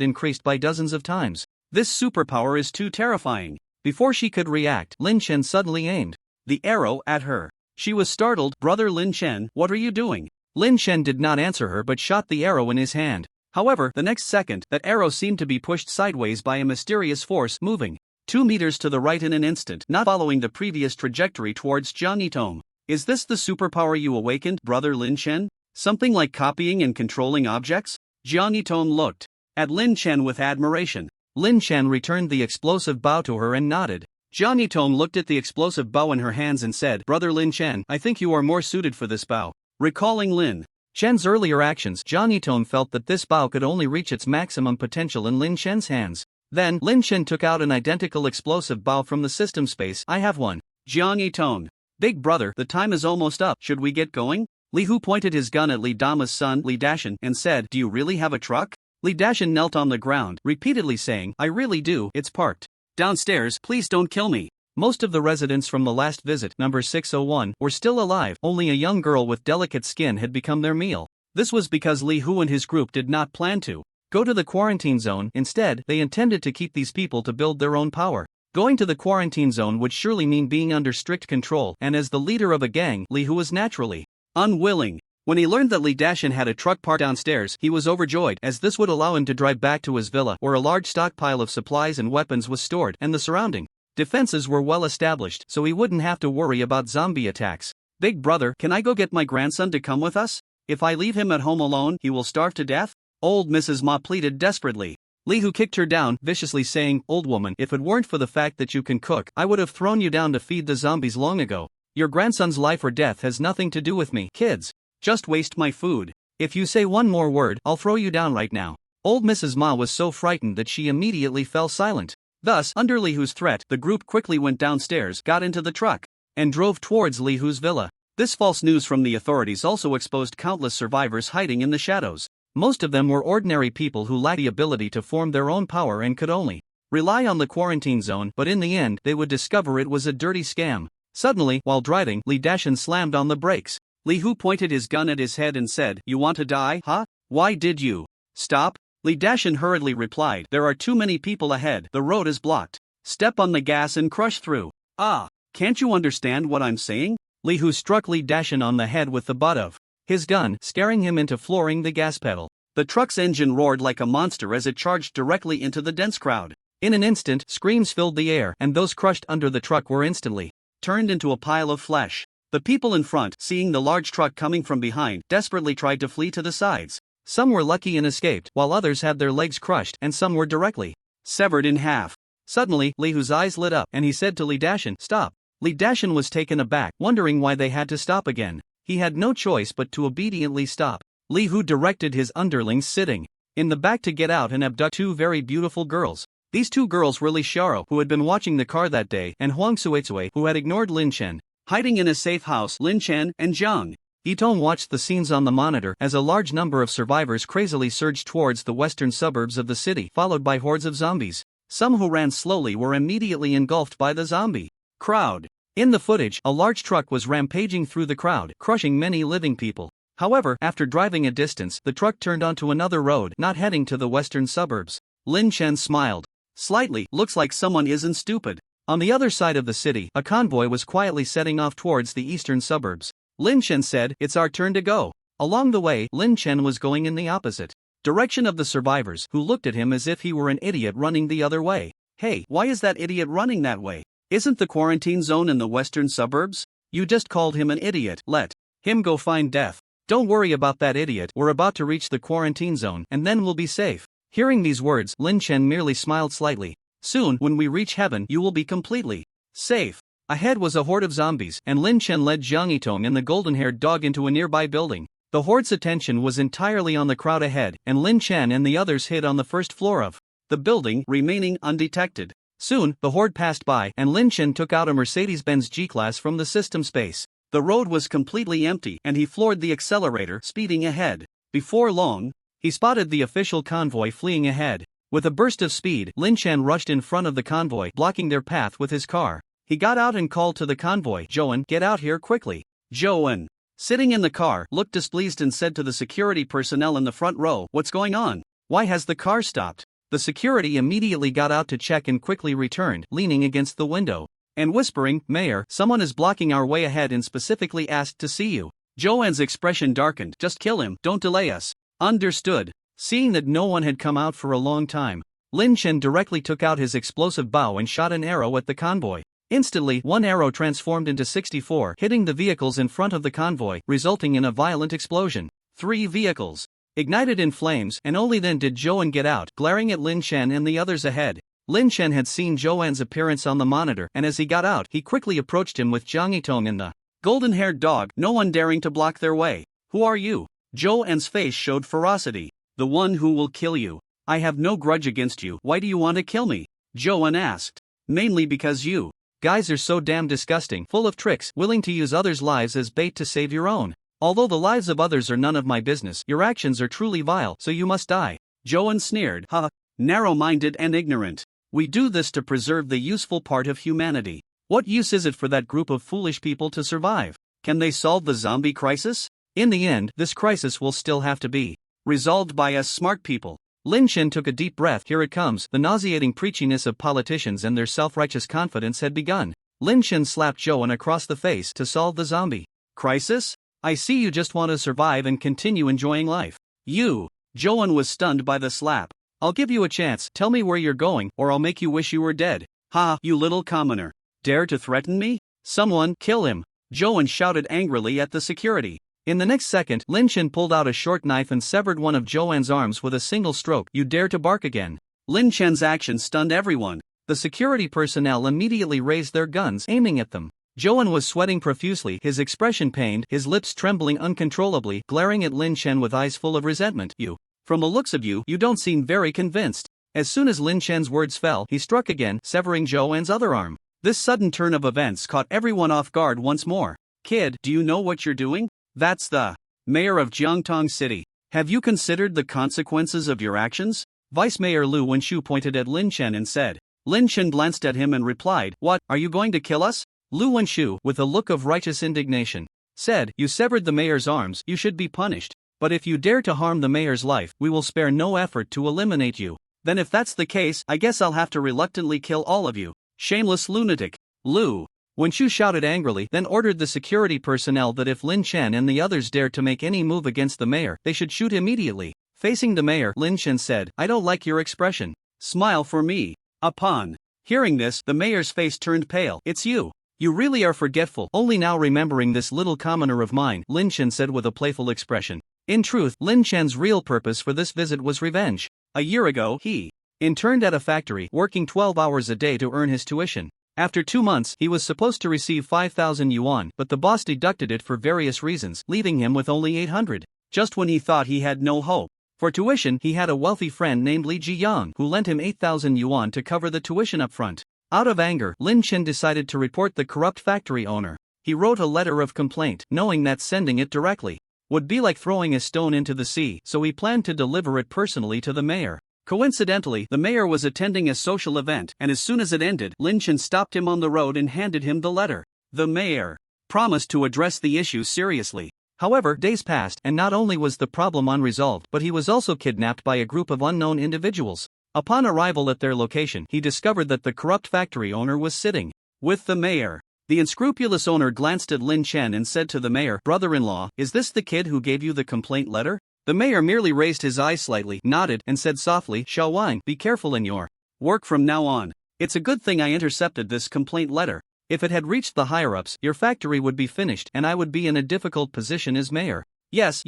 increased by dozens of times. This superpower is too terrifying. Before she could react, Lin Chen suddenly aimed the arrow at her. She was startled. Brother Lin Chen, what are you doing? Lin Chen did not answer her but shot the arrow in his hand. However, the next second, that arrow seemed to be pushed sideways by a mysterious force moving 2 meters to the right in an instant, not following the previous trajectory towards Jiang Yitong. Is this the superpower you awakened, brother Lin Chen? Something like copying and controlling objects? Jiang Yitong looked at Lin Chen with admiration. Lin Chen returned the explosive bow to her and nodded. Jiang Yitong looked at the explosive bow in her hands and said, Brother Lin Chen, I think you are more suited for this bow. Recalling Lin Chen's earlier actions, Jiang Yitong felt that this bow could only reach its maximum potential in Lin Chen's hands. Then, Lin Chen took out an identical explosive bow from the system space. I have one. Jiang Yitong. Big brother, the time is almost up. Should we get going? Li Hu pointed his gun at Li Dama's son, Li Dashan, and said, Do you really have a truck? Li Dashan knelt on the ground, repeatedly saying, I really do, it's parked downstairs, please don't kill me. Most of the residents from the last visit, number 601, were still alive, only a young girl with delicate skin had become their meal. This was because Li Hu and his group did not plan to go to the quarantine zone. Instead, they intended to keep these people to build their own power. Going to the quarantine zone would surely mean being under strict control, and as the leader of a gang, Li Hu was naturally unwilling. When he learned that Li Dashan had a truck parked downstairs, he was overjoyed, as this would allow him to drive back to his villa, where a large stockpile of supplies and weapons was stored, and the surrounding defenses were well established, so he wouldn't have to worry about zombie attacks. Big brother, can I go get my grandson to come with us? If I leave him at home alone, he will starve to death? Old Mrs. Ma pleaded desperately. Li Hu kicked her down, viciously saying, Old woman, if it weren't for the fact that you can cook, I would have thrown you down to feed the zombies long ago. Your grandson's life or death has nothing to do with me. Kids, just waste my food. If you say one more word, I'll throw you down right now. Old Mrs. Ma was so frightened that she immediately fell silent. Thus, under Li Hu's threat, the group quickly went downstairs, got into the truck, and drove towards Li Hu's villa. This false news from the authorities also exposed countless survivors hiding in the shadows. Most of them were ordinary people who lacked the ability to form their own power and could only rely on the quarantine zone, but in the end, they would discover it was a dirty scam. Suddenly, while driving, Li Dashan slammed on the brakes. Li Hu pointed his gun at his head and said, You want to die, huh? Why did you stop? Li Dashan hurriedly replied, There are too many people ahead, the road is blocked. Step on the gas and crush through. Ah, can't you understand what I'm saying? Li Hu struck Li Dashan on the head with the butt of his gun, scaring him into flooring the gas pedal. The truck's engine roared like a monster as it charged directly into the dense crowd. In an instant, screams filled the air, and those crushed under the truck were instantly turned into a pile of flesh. The people in front, seeing the large truck coming from behind, desperately tried to flee to the sides. Some were lucky and escaped, while others had their legs crushed, and some were directly severed in half. Suddenly, Li Hu's eyes lit up, and he said to Li Dashan, Stop. Li Dashan was taken aback, wondering why they had to stop again. He had no choice but to obediently stop. Li Hu directed his underlings sitting in the back to get out and abduct 2 very beautiful girls. These 2 girls were Li Xiao, who had been watching the car that day, and Huang Suizui, who had ignored Lin Chen. Hiding in a safe house, Lin Chen and Jiang Yitong watched the scenes on the monitor as a large number of survivors crazily surged towards the western suburbs of the city, followed by hordes of zombies. Some who ran slowly were immediately engulfed by the zombie crowd. In the footage, a large truck was rampaging through the crowd, crushing many living people. However, after driving a distance, the truck turned onto another road, not heading to the western suburbs. Lin Chen smiled slightly. Looks like someone isn't stupid. On the other side of the city, a convoy was quietly setting off towards the eastern suburbs. Lin Chen said, It's our turn to go. Along the way, Lin Chen was going in the opposite direction of the survivors, who looked at him as if he were an idiot running the other way. Hey, why is that idiot running that way? Isn't the quarantine zone in the western suburbs? You just called him an idiot. Let him go find death. Don't worry about that idiot, we're about to reach the quarantine zone, and then we'll be safe. Hearing these words, Lin Chen merely smiled slightly. Soon, when we reach heaven, you will be completely safe. Ahead was a horde of zombies, and Lin Chen led Jiang Yitong and the golden-haired dog into a nearby building. The horde's attention was entirely on the crowd ahead, and Lin Chen and the others hid on the first floor of the building, remaining undetected. Soon, the horde passed by, and Lin Chen took out a Mercedes-Benz G-Class from the system space. The road was completely empty, and he floored the accelerator, speeding ahead. Before long, he spotted the official convoy fleeing ahead. With a burst of speed, Lin Chen rushed in front of the convoy, blocking their path with his car. He got out and called to the convoy, Zhouan, get out here quickly. Zhouan, sitting in the car, looked displeased and said to the security personnel in the front row, What's going on? Why has the car stopped? The security immediately got out to check and quickly returned, leaning against the window and whispering, Mayor, someone is blocking our way ahead and specifically asked to see you. Zhouan's expression darkened. Just kill him, don't delay us. Understood. Seeing that no one had come out for a long time, Lin Chen directly took out his explosive bow and shot an arrow at the convoy. Instantly, one arrow transformed into 64, hitting the vehicles in front of the convoy, resulting in a violent explosion. 3 vehicles ignited in flames, and only then did Joan get out, glaring at Lin Chen and the others ahead. Lin Chen had seen Joan's appearance on the monitor, and as he got out, he quickly approached him with Zhang Yitong and the golden-haired dog, no one daring to block their way. Who are you? Joan's face showed ferocity. The one who will kill you. I have no grudge against you. Why do you want to kill me? Joan asked. Mainly because you guys are so damn disgusting, full of tricks, willing to use others' lives as bait to save your own. Although the lives of others are none of my business, your actions are truly vile, so you must die. Joan sneered. Ha! Narrow-minded and ignorant. We do this to preserve the useful part of humanity. What use is it for that group of foolish people to survive? Can they solve the zombie crisis? In the end, this crisis will still have to be resolved by us smart people. Lin Chen took a deep breath. Here it comes. The nauseating preachiness of politicians and their self-righteous confidence had begun. Lin Chen slapped Joan across the face. To solve the zombie crisis? I see you just want to survive and continue enjoying life. You. Joan was stunned by the slap. I'll give you a chance. Tell me where you're going, or I'll make you wish you were dead. Ha, you little commoner. Dare to threaten me? Someone kill him. Joan shouted angrily at the security. In the next second, Lin Chen pulled out a short knife and severed one of Joan's arms with a single stroke. You dare to bark again? Lin Chen's action stunned everyone. The security personnel immediately raised their guns, aiming at them. Joan was sweating profusely, his expression pained, his lips trembling uncontrollably, glaring at Lin Chen with eyes full of resentment. You. From the looks of you, you don't seem very convinced. As soon as Lin Chen's words fell, he struck again, severing Joan's other arm. This sudden turn of events caught everyone off guard once more. Kid, do you know what you're doing? That's the mayor of Jiangtong City. Have you considered the consequences of your actions? Vice Mayor Lu Wenshu pointed at Lin Chen and said. Lin Chen glanced at him and replied, What, are you going to kill us? Lu Wenshu, with a look of righteous indignation, said, You severed the mayor's arms, you should be punished. But if you dare to harm the mayor's life, we will spare no effort to eliminate you. Then if that's the case, I guess I'll have to reluctantly kill all of you. Shameless lunatic. Lu Wenshu shouted angrily, then ordered the security personnel that if Lin Chen and the others dared to make any move against the mayor, they should shoot immediately. Facing the mayor, Lin Chen said, I don't like your expression. Smile for me. Upon hearing this, the mayor's face turned pale. It's you. You really are forgetful. Only now remembering this little commoner of mine, Lin Chen said with a playful expression. In truth, Lin Chen's real purpose for this visit was revenge. A year ago, he interned at a factory, working 12 hours a day to earn his tuition. After 2 months, he was supposed to receive 5,000 yuan, but the boss deducted it for various reasons, leaving him with only 800. Just when he thought he had no hope for tuition, he had a wealthy friend named Li Jiyang who lent him 8,000 yuan to cover the tuition up front. Out of anger, Lin Chen decided to report the corrupt factory owner. He wrote a letter of complaint, knowing that sending it directly would be like throwing a stone into the sea, so he planned to deliver it personally to the mayor. Coincidentally, the mayor was attending a social event, and as soon as it ended, Lin Chen stopped him on the road and handed him the letter. The mayor promised to address the issue seriously. However, days passed, and not only was the problem unresolved, but he was also kidnapped by a group of unknown individuals. Upon arrival at their location, he discovered that the corrupt factory owner was sitting with the mayor. The unscrupulous owner glanced at Lin Chen and said to the mayor, Brother-in-law, is this the kid who gave you the complaint letter? The mayor merely raised his eyes slightly, nodded, and said softly, Xiao Wang, be careful in your work from now on. It's a good thing I intercepted this complaint letter. If it had reached the higher-ups, your factory would be finished and I would be in a difficult position as mayor. Yes,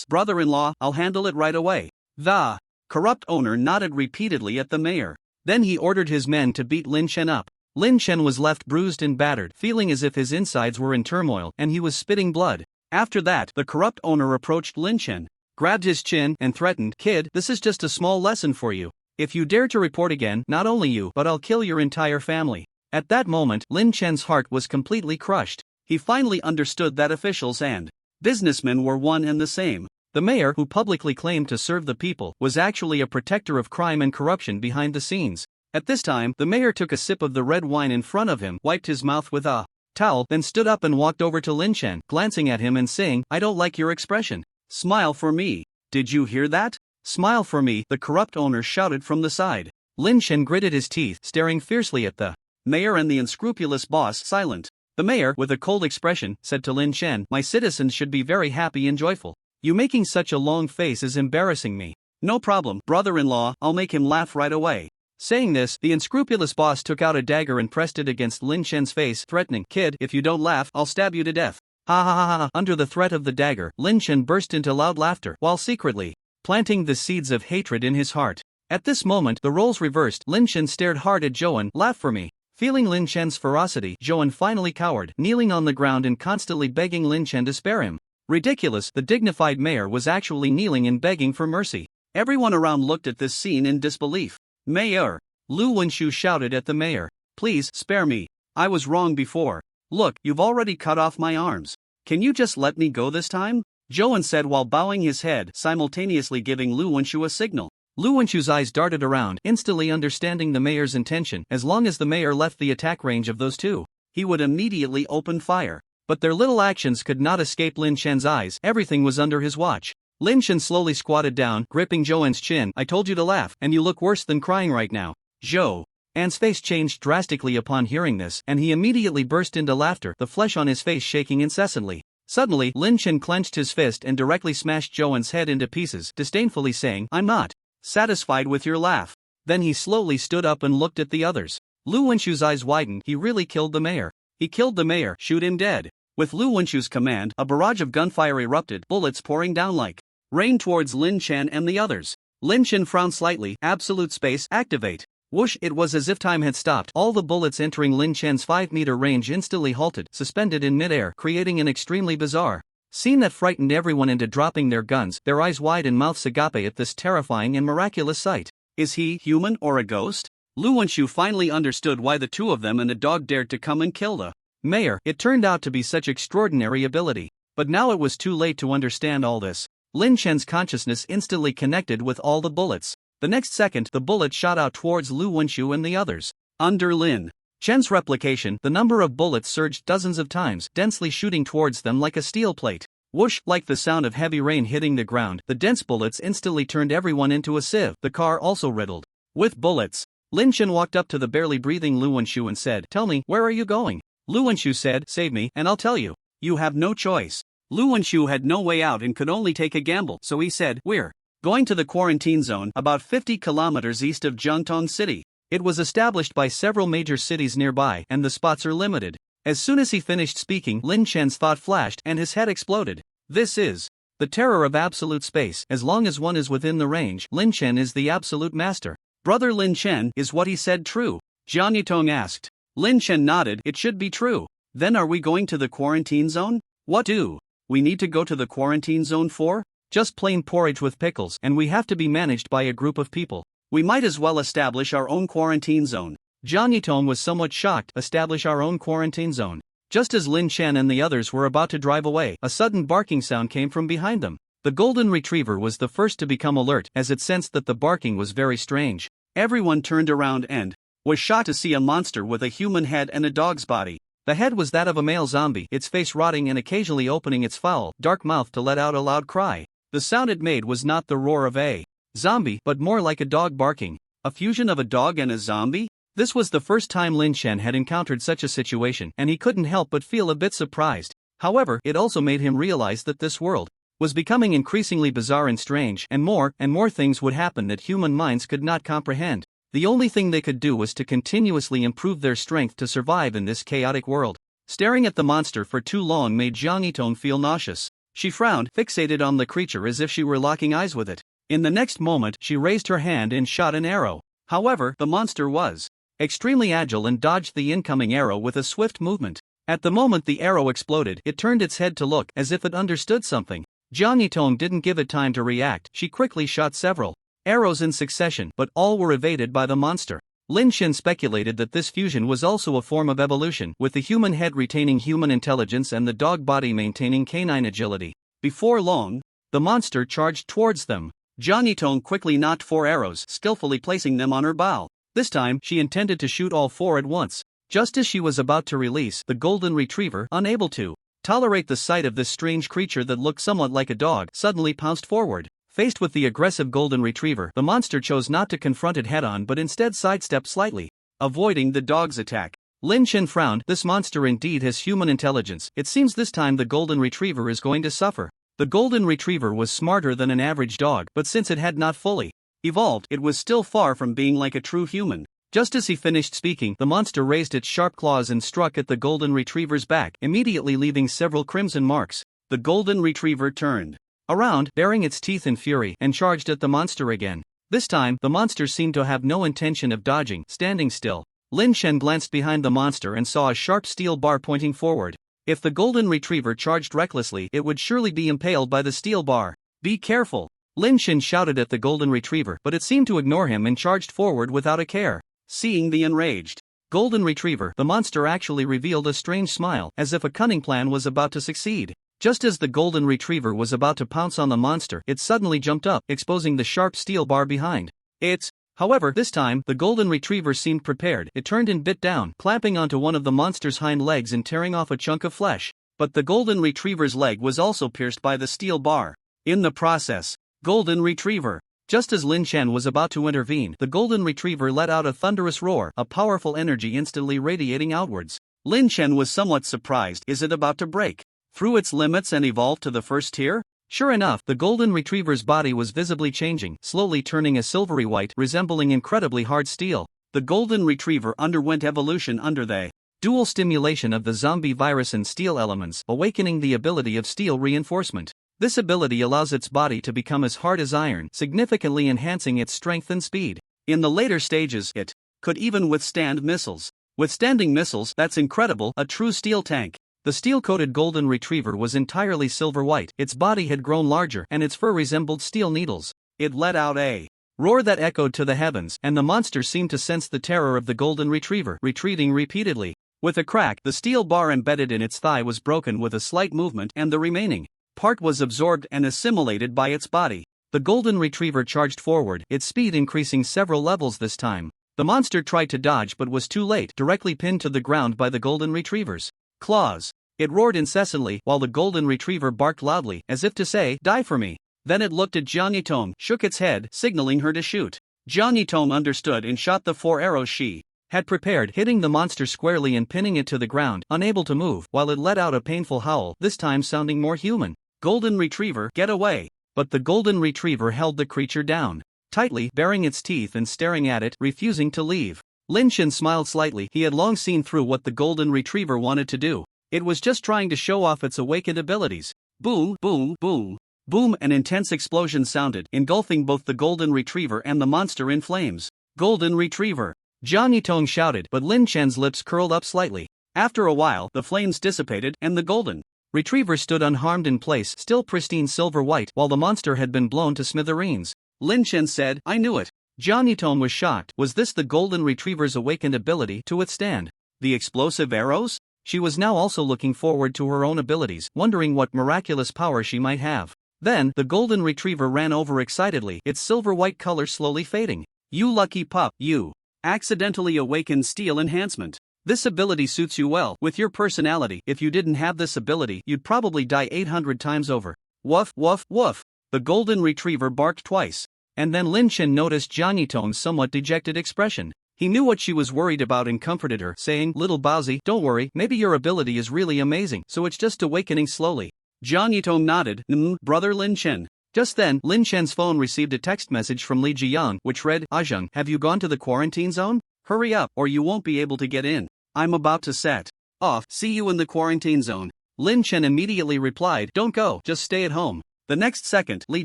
brother-in-law, I'll handle it right away. The corrupt owner nodded repeatedly at the mayor. Then he ordered his men to beat Lin Chen up. Lin Chen was left bruised and battered, feeling as if his insides were in turmoil and he was spitting blood. After that, the corrupt owner approached Lin Chen, grabbed his chin, and threatened, Kid, this is just a small lesson for you. If you dare to report again, not only you, but I'll kill your entire family. At that moment, Lin Chen's heart was completely crushed. He finally understood that officials and businessmen were one and the same. The mayor, who publicly claimed to serve the people, was actually a protector of crime and corruption behind the scenes. At this time, the mayor took a sip of the red wine in front of him, wiped his mouth with a towel, then stood up and walked over to Lin Chen, glancing at him and saying, I don't like your expression. Smile for me. Did you hear that? Smile for me, the corrupt owner shouted from the side. Lin Chen gritted his teeth, staring fiercely at the mayor and the unscrupulous boss, silent. The mayor, with a cold expression, said to Lin Chen, My citizens should be very happy and joyful. You making such a long face is embarrassing me. No problem, brother-in-law, I'll make him laugh right away. Saying this, the unscrupulous boss took out a dagger and pressed it against Lin Chen's face, threatening, "Kid, if you don't laugh, I'll stab you to death." Ha ha ha ha. Under the threat of the dagger, Lin Chen burst into loud laughter, while secretly planting the seeds of hatred in his heart. At this moment, the roles reversed. Lin Chen stared hard at Joan. "Laugh for me." Feeling Lin Chen's ferocity, Joan finally cowered, kneeling on the ground and constantly begging Lin Chen to spare him. Ridiculous, the dignified mayor was actually kneeling and begging for mercy. Everyone around looked at this scene in disbelief. "Mayor!" Lu Wenshu shouted at the mayor. "Please, spare me. I was wrong before. Look, you've already cut off my arms. Can you just let me go this time?" Joan said while bowing his head, simultaneously giving Lu Wenshu a signal. Lu Wenshu's eyes darted around, instantly understanding the mayor's intention. As long as the mayor left the attack range of those two, he would immediately open fire. But their little actions could not escape Lin Chen's eyes. Everything was under his watch. Lin Chen slowly squatted down, gripping Joan's chin. "I told you to laugh, and you look worse than crying right now." Zhou An's face changed drastically upon hearing this, and he immediately burst into laughter, the flesh on his face shaking incessantly. Suddenly, Lin Chen clenched his fist and directly smashed Joan's head into pieces, disdainfully saying, "I'm not satisfied with your laugh." Then he slowly stood up and looked at the others. Lu Wenshu's eyes widened. He really killed the mayor. He killed the mayor. Shoot him dead. With Lu Wenshu's command, a barrage of gunfire erupted, bullets pouring down like rain towards Lin Chen and the others. Lin Chen frowned slightly. Absolute space, activate. Whoosh, it was as if time had stopped. All the bullets entering Lin Chen's 5-meter range instantly halted, suspended in midair, creating an extremely bizarre scene that frightened everyone into dropping their guns, their eyes wide and mouths agape at this terrifying and miraculous sight. Is he human or a ghost? Lu Wenshu finally understood why the two of them and the dog dared to come and kill the mayor. It turned out to be such extraordinary ability. But now it was too late to understand all this. Lin Chen's consciousness instantly connected with all the bullets. The next second, the bullet shot out towards Lu Wenshu and the others. Under Lin Chen's replication, the number of bullets surged dozens of times, densely shooting towards them like a steel plate. Whoosh, like the sound of heavy rain hitting the ground, the dense bullets instantly turned everyone into a sieve, the car also riddled with bullets. Lin Chen walked up to the barely breathing Lu Wenshu and said, "Tell me, where are you going?" Lu Wenshu said, "Save me, and I'll tell you." You have no choice. Lu Wenshu had no way out and could only take a gamble, so he said, "We're going to the quarantine zone, about 50 kilometers east of Jiangtong City. It was established by several major cities nearby, and the spots are limited." As soon as he finished speaking, Lin Chen's thought flashed, and his head exploded. This is the terror of absolute space. As long as one is within the range, Lin Chen is the absolute master. "Brother Lin Chen, is what he said true?" Jiang Yitong asked. Lin Chen nodded. "It should be true." "Then are we going to the quarantine zone?" "What do we need to go to the quarantine zone for?" "Just plain porridge with pickles, and we have to be managed by a group of people. We might as well establish our own quarantine zone." Jiang Yitong was somewhat shocked. Establish our own quarantine zone? Just as Lin Chen and the others were about to drive away, a sudden barking sound came from behind them. The golden retriever was the first to become alert, as it sensed that the barking was very strange. Everyone turned around and was shocked to see a monster with a human head and a dog's body. The head was that of a male zombie, its face rotting and occasionally opening its foul, dark mouth to let out a loud cry. The sound it made was not the roar of a zombie, but more like a dog barking. A fusion of a dog and a zombie? This was the first time Lin Chen had encountered such a situation, and he couldn't help but feel a bit surprised. However, it also made him realize that this world was becoming increasingly bizarre and strange, and more things would happen that human minds could not comprehend. The only thing they could do was to continuously improve their strength to survive in this chaotic world. Staring at the monster for too long made Jiang Yitong feel nauseous. She frowned, fixated on the creature as if she were locking eyes with it. In the next moment, she raised her hand and shot an arrow. However, the monster was extremely agile and dodged the incoming arrow with a swift movement. At the moment the arrow exploded, it turned its head to look as if it understood something. Jiang Yitong didn't give it time to react. She quickly shot several arrows in succession, but all were evaded by the monster. Lin Chen speculated that this fusion was also a form of evolution, with the human head retaining human intelligence and the dog body maintaining canine agility. Before long, the monster charged towards them. Jiang Yitong quickly knocked 4 arrows, skillfully placing them on her bow. This time, she intended to shoot all 4 at once. Just as she was about to release, the golden retriever, unable to tolerate the sight of this strange creature that looked somewhat like a dog, suddenly pounced forward. Faced with the aggressive golden retriever, the monster chose not to confront it head-on but instead sidestepped slightly, avoiding the dog's attack. Lin Chen frowned. This monster indeed has human intelligence. It seems this time the golden retriever is going to suffer. The golden retriever was smarter than an average dog, but since it had not fully evolved, it was still far from being like a true human. Just as he finished speaking, the monster raised its sharp claws and struck at the golden retriever's back, immediately leaving several crimson marks. The golden retriever turned around, baring its teeth in fury, and charged at the monster again. This time, the monster seemed to have no intention of dodging. Standing still, Lin Chen glanced behind the monster and saw a sharp steel bar pointing forward. If the golden retriever charged recklessly, it would surely be impaled by the steel bar. Be careful! Lin Chen shouted at the golden retriever, but it seemed to ignore him and charged forward without a care. Seeing the enraged golden retriever, the monster actually revealed a strange smile, as if a cunning plan was about to succeed. Just as the golden retriever was about to pounce on the monster, it suddenly jumped up, exposing the sharp steel bar behind it. However, this time, the golden retriever seemed prepared. It turned and bit down, clamping onto one of the monster's hind legs and tearing off a chunk of flesh. But the golden retriever's leg was also pierced by the steel bar. In the process, golden retriever. Just as Lin Chen was about to intervene, the golden retriever let out a thunderous roar, a powerful energy instantly radiating outwards. Lin Chen was somewhat surprised. Is it about to break through its limits and evolve to the first tier? Sure enough, the golden retriever's body was visibly changing, slowly turning a silvery white, resembling incredibly hard steel. The golden retriever underwent evolution under the dual stimulation of the zombie virus and steel elements, awakening the ability of steel reinforcement. This ability allows its body to become as hard as iron, significantly enhancing its strength and speed. In the later stages, it could even withstand missiles. Withstanding missiles, that's incredible, a true steel tank. The steel-coated golden retriever was entirely silver-white, its body had grown larger, and its fur resembled steel needles. It let out a roar that echoed to the heavens, and the monster seemed to sense the terror of the golden retriever, retreating repeatedly. With a crack, the steel bar embedded in its thigh was broken with a slight movement, and the remaining part was absorbed and assimilated by its body. The golden retriever charged forward, its speed increasing several levels this time. The monster tried to dodge but was too late, directly pinned to the ground by the golden retriever's claws. It roared incessantly, while the golden retriever barked loudly, as if to say, "Die for me." Then it looked at Jiang Yitong, shook its head, signaling her to shoot. Jiang Yitong understood and shot the 4 arrows she had prepared, hitting the monster squarely and pinning it to the ground, unable to move, while it let out a painful howl, this time sounding more human. Golden retriever, get away! But the golden retriever held the creature down tightly, baring its teeth and staring at it, refusing to leave. Lin Chen smiled slightly. He had long seen through what the golden retriever wanted to do. It was just trying to show off its awakened abilities. Boom, boom, boom. Boom, an intense explosion sounded, engulfing both the golden retriever and the monster in flames. Golden retriever! Jiang Yitong shouted, but Lin Chen's lips curled up slightly. After a while, the flames dissipated, and the golden retriever stood unharmed in place, still pristine silver white, while the monster had been blown to smithereens. Lin Chen said, "I knew it." Jiang Yitong was shocked. Was this the golden retriever's awakened ability to withstand the explosive arrows? She was now also looking forward to her own abilities, wondering what miraculous power she might have. Then, the golden retriever ran over excitedly, its silver-white color slowly fading. "You lucky pup, you accidentally awakened steel enhancement. This ability suits you well, with your personality. If you didn't have this ability, you'd probably die 800 times over." Woof, woof, woof. The golden retriever barked twice. And then Lin Chen noticed Jiang Yitong's somewhat dejected expression. He knew what she was worried about and comforted her, saying, "Little Baozi, don't worry, maybe your ability is really amazing, so it's just awakening slowly." Jiang Yitong nodded, brother Lin Chen." Just then, Lin Chen's phone received a text message from Li Jiyang, which read, "Ajeng, have you gone to the quarantine zone? Hurry up, or you won't be able to get in. I'm about to set off. See you in the quarantine zone." Lin Chen immediately replied, "Don't go, just stay at home." The next second, Li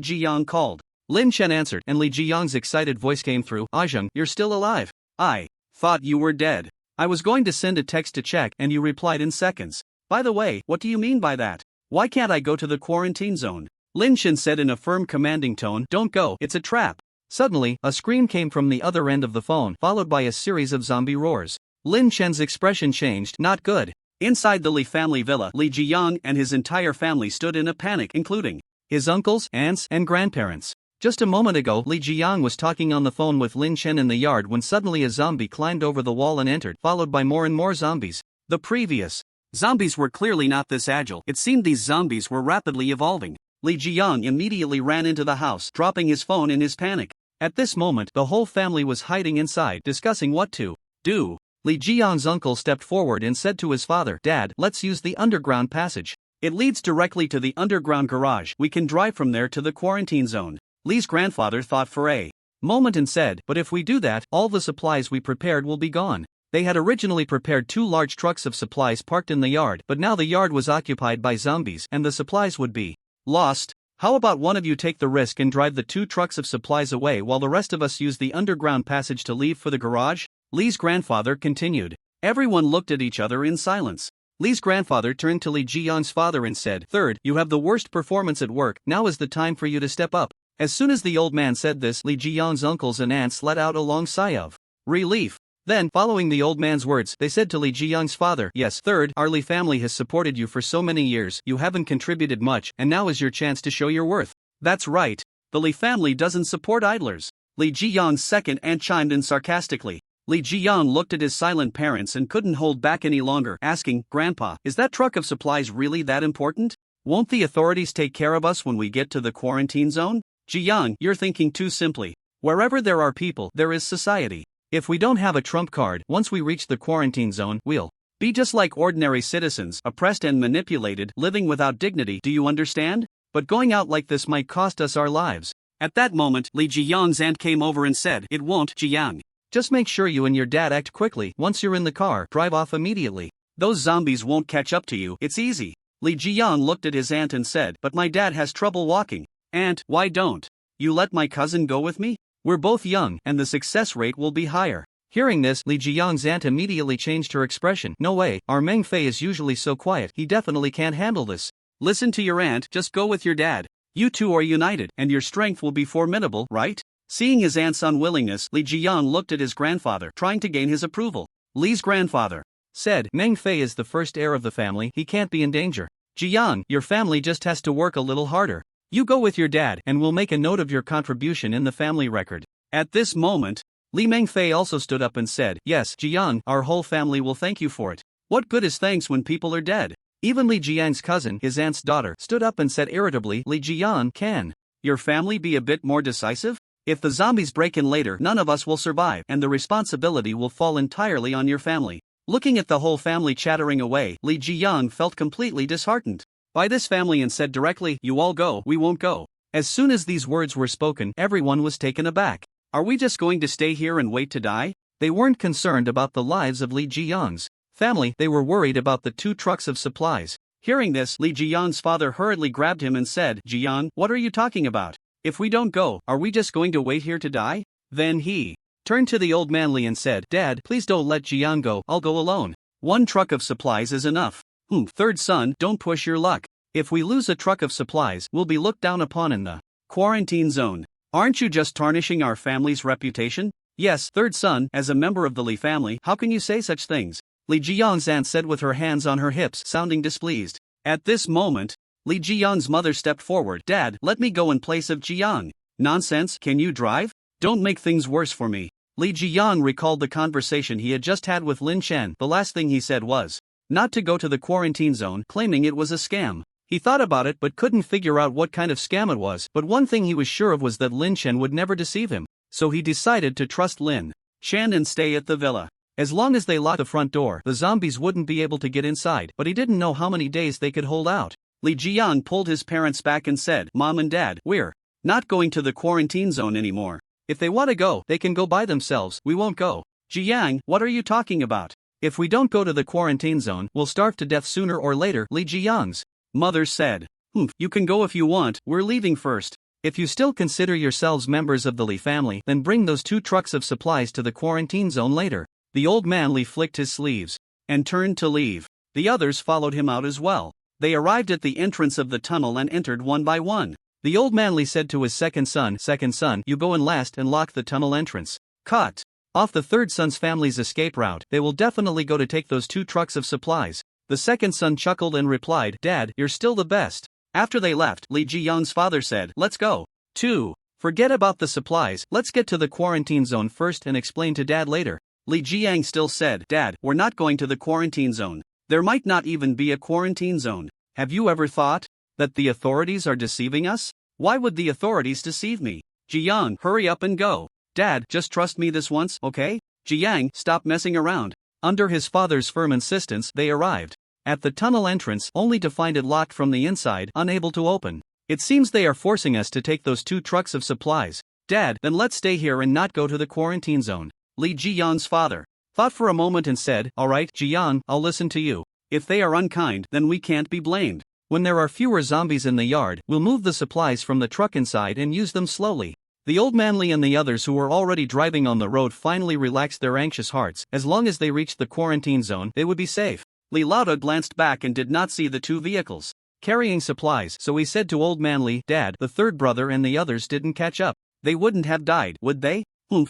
Jiyang called. Lin Chen answered, and Li Jiyang's excited voice came through, "Ajeng, you're still alive. I thought you were dead. I was going to send a text to check and you replied in seconds. By the way, what do you mean by that? Why can't I go to the quarantine zone?" Lin Chen said in a firm commanding tone, "Don't go, it's a trap." Suddenly, a scream came from the other end of the phone, followed by a series of zombie roars. Lin Chen's expression changed, not good. Inside the Li family villa, Li Jiyang and his entire family stood in a panic, including his uncles, aunts, and grandparents. Just a moment ago, Li Jiyang was talking on the phone with Lin Chen in the yard when suddenly a zombie climbed over the wall and entered, followed by more and more zombies. The previous zombies were clearly not this agile. It seemed these zombies were rapidly evolving. Li Jiyang immediately ran into the house, dropping his phone in his panic. At this moment, the whole family was hiding inside, discussing what to do. Li Jiyang's uncle stepped forward and said to his father, "Dad, let's use the underground passage. It leads directly to the underground garage. We can drive from there to the quarantine zone. Lee's grandfather thought for a moment and said, but if we do that, all the supplies we prepared will be gone. They had originally prepared 2 large trucks of supplies parked in the yard, but now the yard was occupied by zombies and the supplies would be lost. How about one of you take the risk and drive the 2 trucks of supplies away while the rest of us use the underground passage to leave for the garage? Lee's grandfather continued. Everyone looked at each other in silence. Lee's grandfather turned to Lee Ji-young's father and said, "Third, you have the worst performance at work, now is the time for you to step up." As soon as the old man said this, Lee Ji-young's uncles and aunts let out a long sigh of relief. Then, following the old man's words, they said to Lee Ji-young's father, "Yes, third, our Lee family has supported you for so many years, you haven't contributed much, and now is your chance to show your worth." "That's right. The Lee family doesn't support idlers." Lee Ji-young's second aunt chimed in sarcastically. Lee Ji-young looked at his silent parents and couldn't hold back any longer, asking, "Grandpa, is that truck of supplies really that important? Won't the authorities take care of us when we get to the quarantine zone?" "Ji-young, you're thinking too simply. Wherever there are people, there is society. If we don't have a trump card, once we reach the quarantine zone, we'll be just like ordinary citizens, oppressed and manipulated, living without dignity, do you understand? But going out like this might cost us our lives." At that moment, Lee Ji-young's aunt came over and said, "It won't, Ji-young. Just make sure you and your dad act quickly. Once you're in the car, drive off immediately. Those zombies won't catch up to you, it's easy." Lee Ji-young looked at his aunt and said, "But my dad has trouble walking." "Aunt, why don't you let my cousin go with me? We're both young, and the success rate will be higher." Hearing this, Lee Ji-young's aunt immediately changed her expression. "No way, our Meng Fei is usually so quiet, he definitely can't handle this." "Listen to your aunt, just go with your dad. You two are united, and your strength will be formidable, right?" Seeing his aunt's unwillingness, Lee Ji-young looked at his grandfather, trying to gain his approval. Lee's grandfather said, "Meng Fei is the first heir of the family, he can't be in danger. Ji-young, your family just has to work a little harder. You go with your dad, and we'll make a note of your contribution in the family record." At this moment, Li Meng Fei also stood up and said, "Yes, Ji-young, our whole family will thank you for it. What good is thanks when people are dead?" Even Li Jiang's cousin, his aunt's daughter, stood up and said irritably, "Li Jiang, can your family be a bit more decisive? If the zombies break in later, none of us will survive, and the responsibility will fall entirely on your family." Looking at the whole family chattering away, Li Ji-young felt completely disheartened by this family and said directly, "You all go, we won't go." As soon as these words were spoken, everyone was taken aback. Are we just going to stay here and wait to die? They weren't concerned about the lives of Li Ji-young's family, they were worried about the 2 trucks of supplies. Hearing this, Li Ji-young's father hurriedly grabbed him and said, "Ji-young, what are you talking about? If we don't go, are we just going to wait here to die?" Then he turned to the old man Li and said, "Dad, please don't let Ji-young go, I'll go alone. 1 truck of supplies is enough." Third son, don't push your luck. If we lose a truck of supplies, we'll be looked down upon in the quarantine zone. Aren't you just tarnishing our family's reputation?" "Yes, third son, as a member of the Li family, how can you say such things?" Li Ji-young's aunt said with her hands on her hips, sounding displeased. At this moment, Li Ji-young's mother stepped forward. "Dad, let me go in place of Ji-young." "Nonsense, can you drive? Don't make things worse for me." Li Ji-young recalled the conversation he had just had with Lin Chen. The last thing he said was not to go to the quarantine zone, claiming it was a scam. He thought about it but couldn't figure out what kind of scam it was, but one thing he was sure of was that Lin Chen would never deceive him. So he decided to trust Lin Chen and stay at the villa. As long as they locked the front door, the zombies wouldn't be able to get inside, but he didn't know how many days they could hold out. Li Ji-young pulled his parents back and said, "Mom and Dad, we're not going to the quarantine zone anymore. If they want to go, they can go by themselves, we won't go." "Ji-young, what are you talking about? If we don't go to the quarantine zone, we'll starve to death sooner or later," Li Ji-young's mother said. You can go if you want, we're leaving first. If you still consider yourselves members of the Li family, then bring those 2 trucks of supplies to the quarantine zone later." The old man Li flicked his sleeves and turned to leave. The others followed him out as well. They arrived at the entrance of the tunnel and entered one by one. The old man Li said to his second son, "You go in last and lock the tunnel entrance. Cut off the third son's family's escape route, they will definitely go to take those 2 trucks of supplies." The second son chuckled and replied, "Dad, you're still the best." After they left, Li Ji-young's father said, "Let's go. 2. Forget about the supplies, let's get to the quarantine zone first and explain to Dad later." Li Jiang still said, "Dad, we're not going to the quarantine zone. There might not even be a quarantine zone. Have you ever thought that the authorities are deceiving us? Why would the authorities deceive me? Ji-young, hurry up and go. Dad, just trust me this once, okay? Ji-young, stop messing around." Under his father's firm insistence, they arrived. at the tunnel entrance only to find it locked from the inside, unable to open. It seems they are forcing us to take those 2 trucks of supplies. Dad, then let's stay here and not go to the quarantine zone. Lee Ji-young's father thought for a moment and said, alright, Ji-young, I'll listen to you. If they are unkind, then we can't be blamed. When there are fewer zombies in the yard, we'll move the supplies from the truck inside and use them slowly. The old man Lee and the others who were already driving on the road finally relaxed their anxious hearts. As long as they reached the quarantine zone, they would be safe. Lee Lauda glanced back and did not see the 2 vehicles carrying supplies, so he said to Old Man Lee, Dad, the third brother and the others didn't catch up. They wouldn't have died, would they?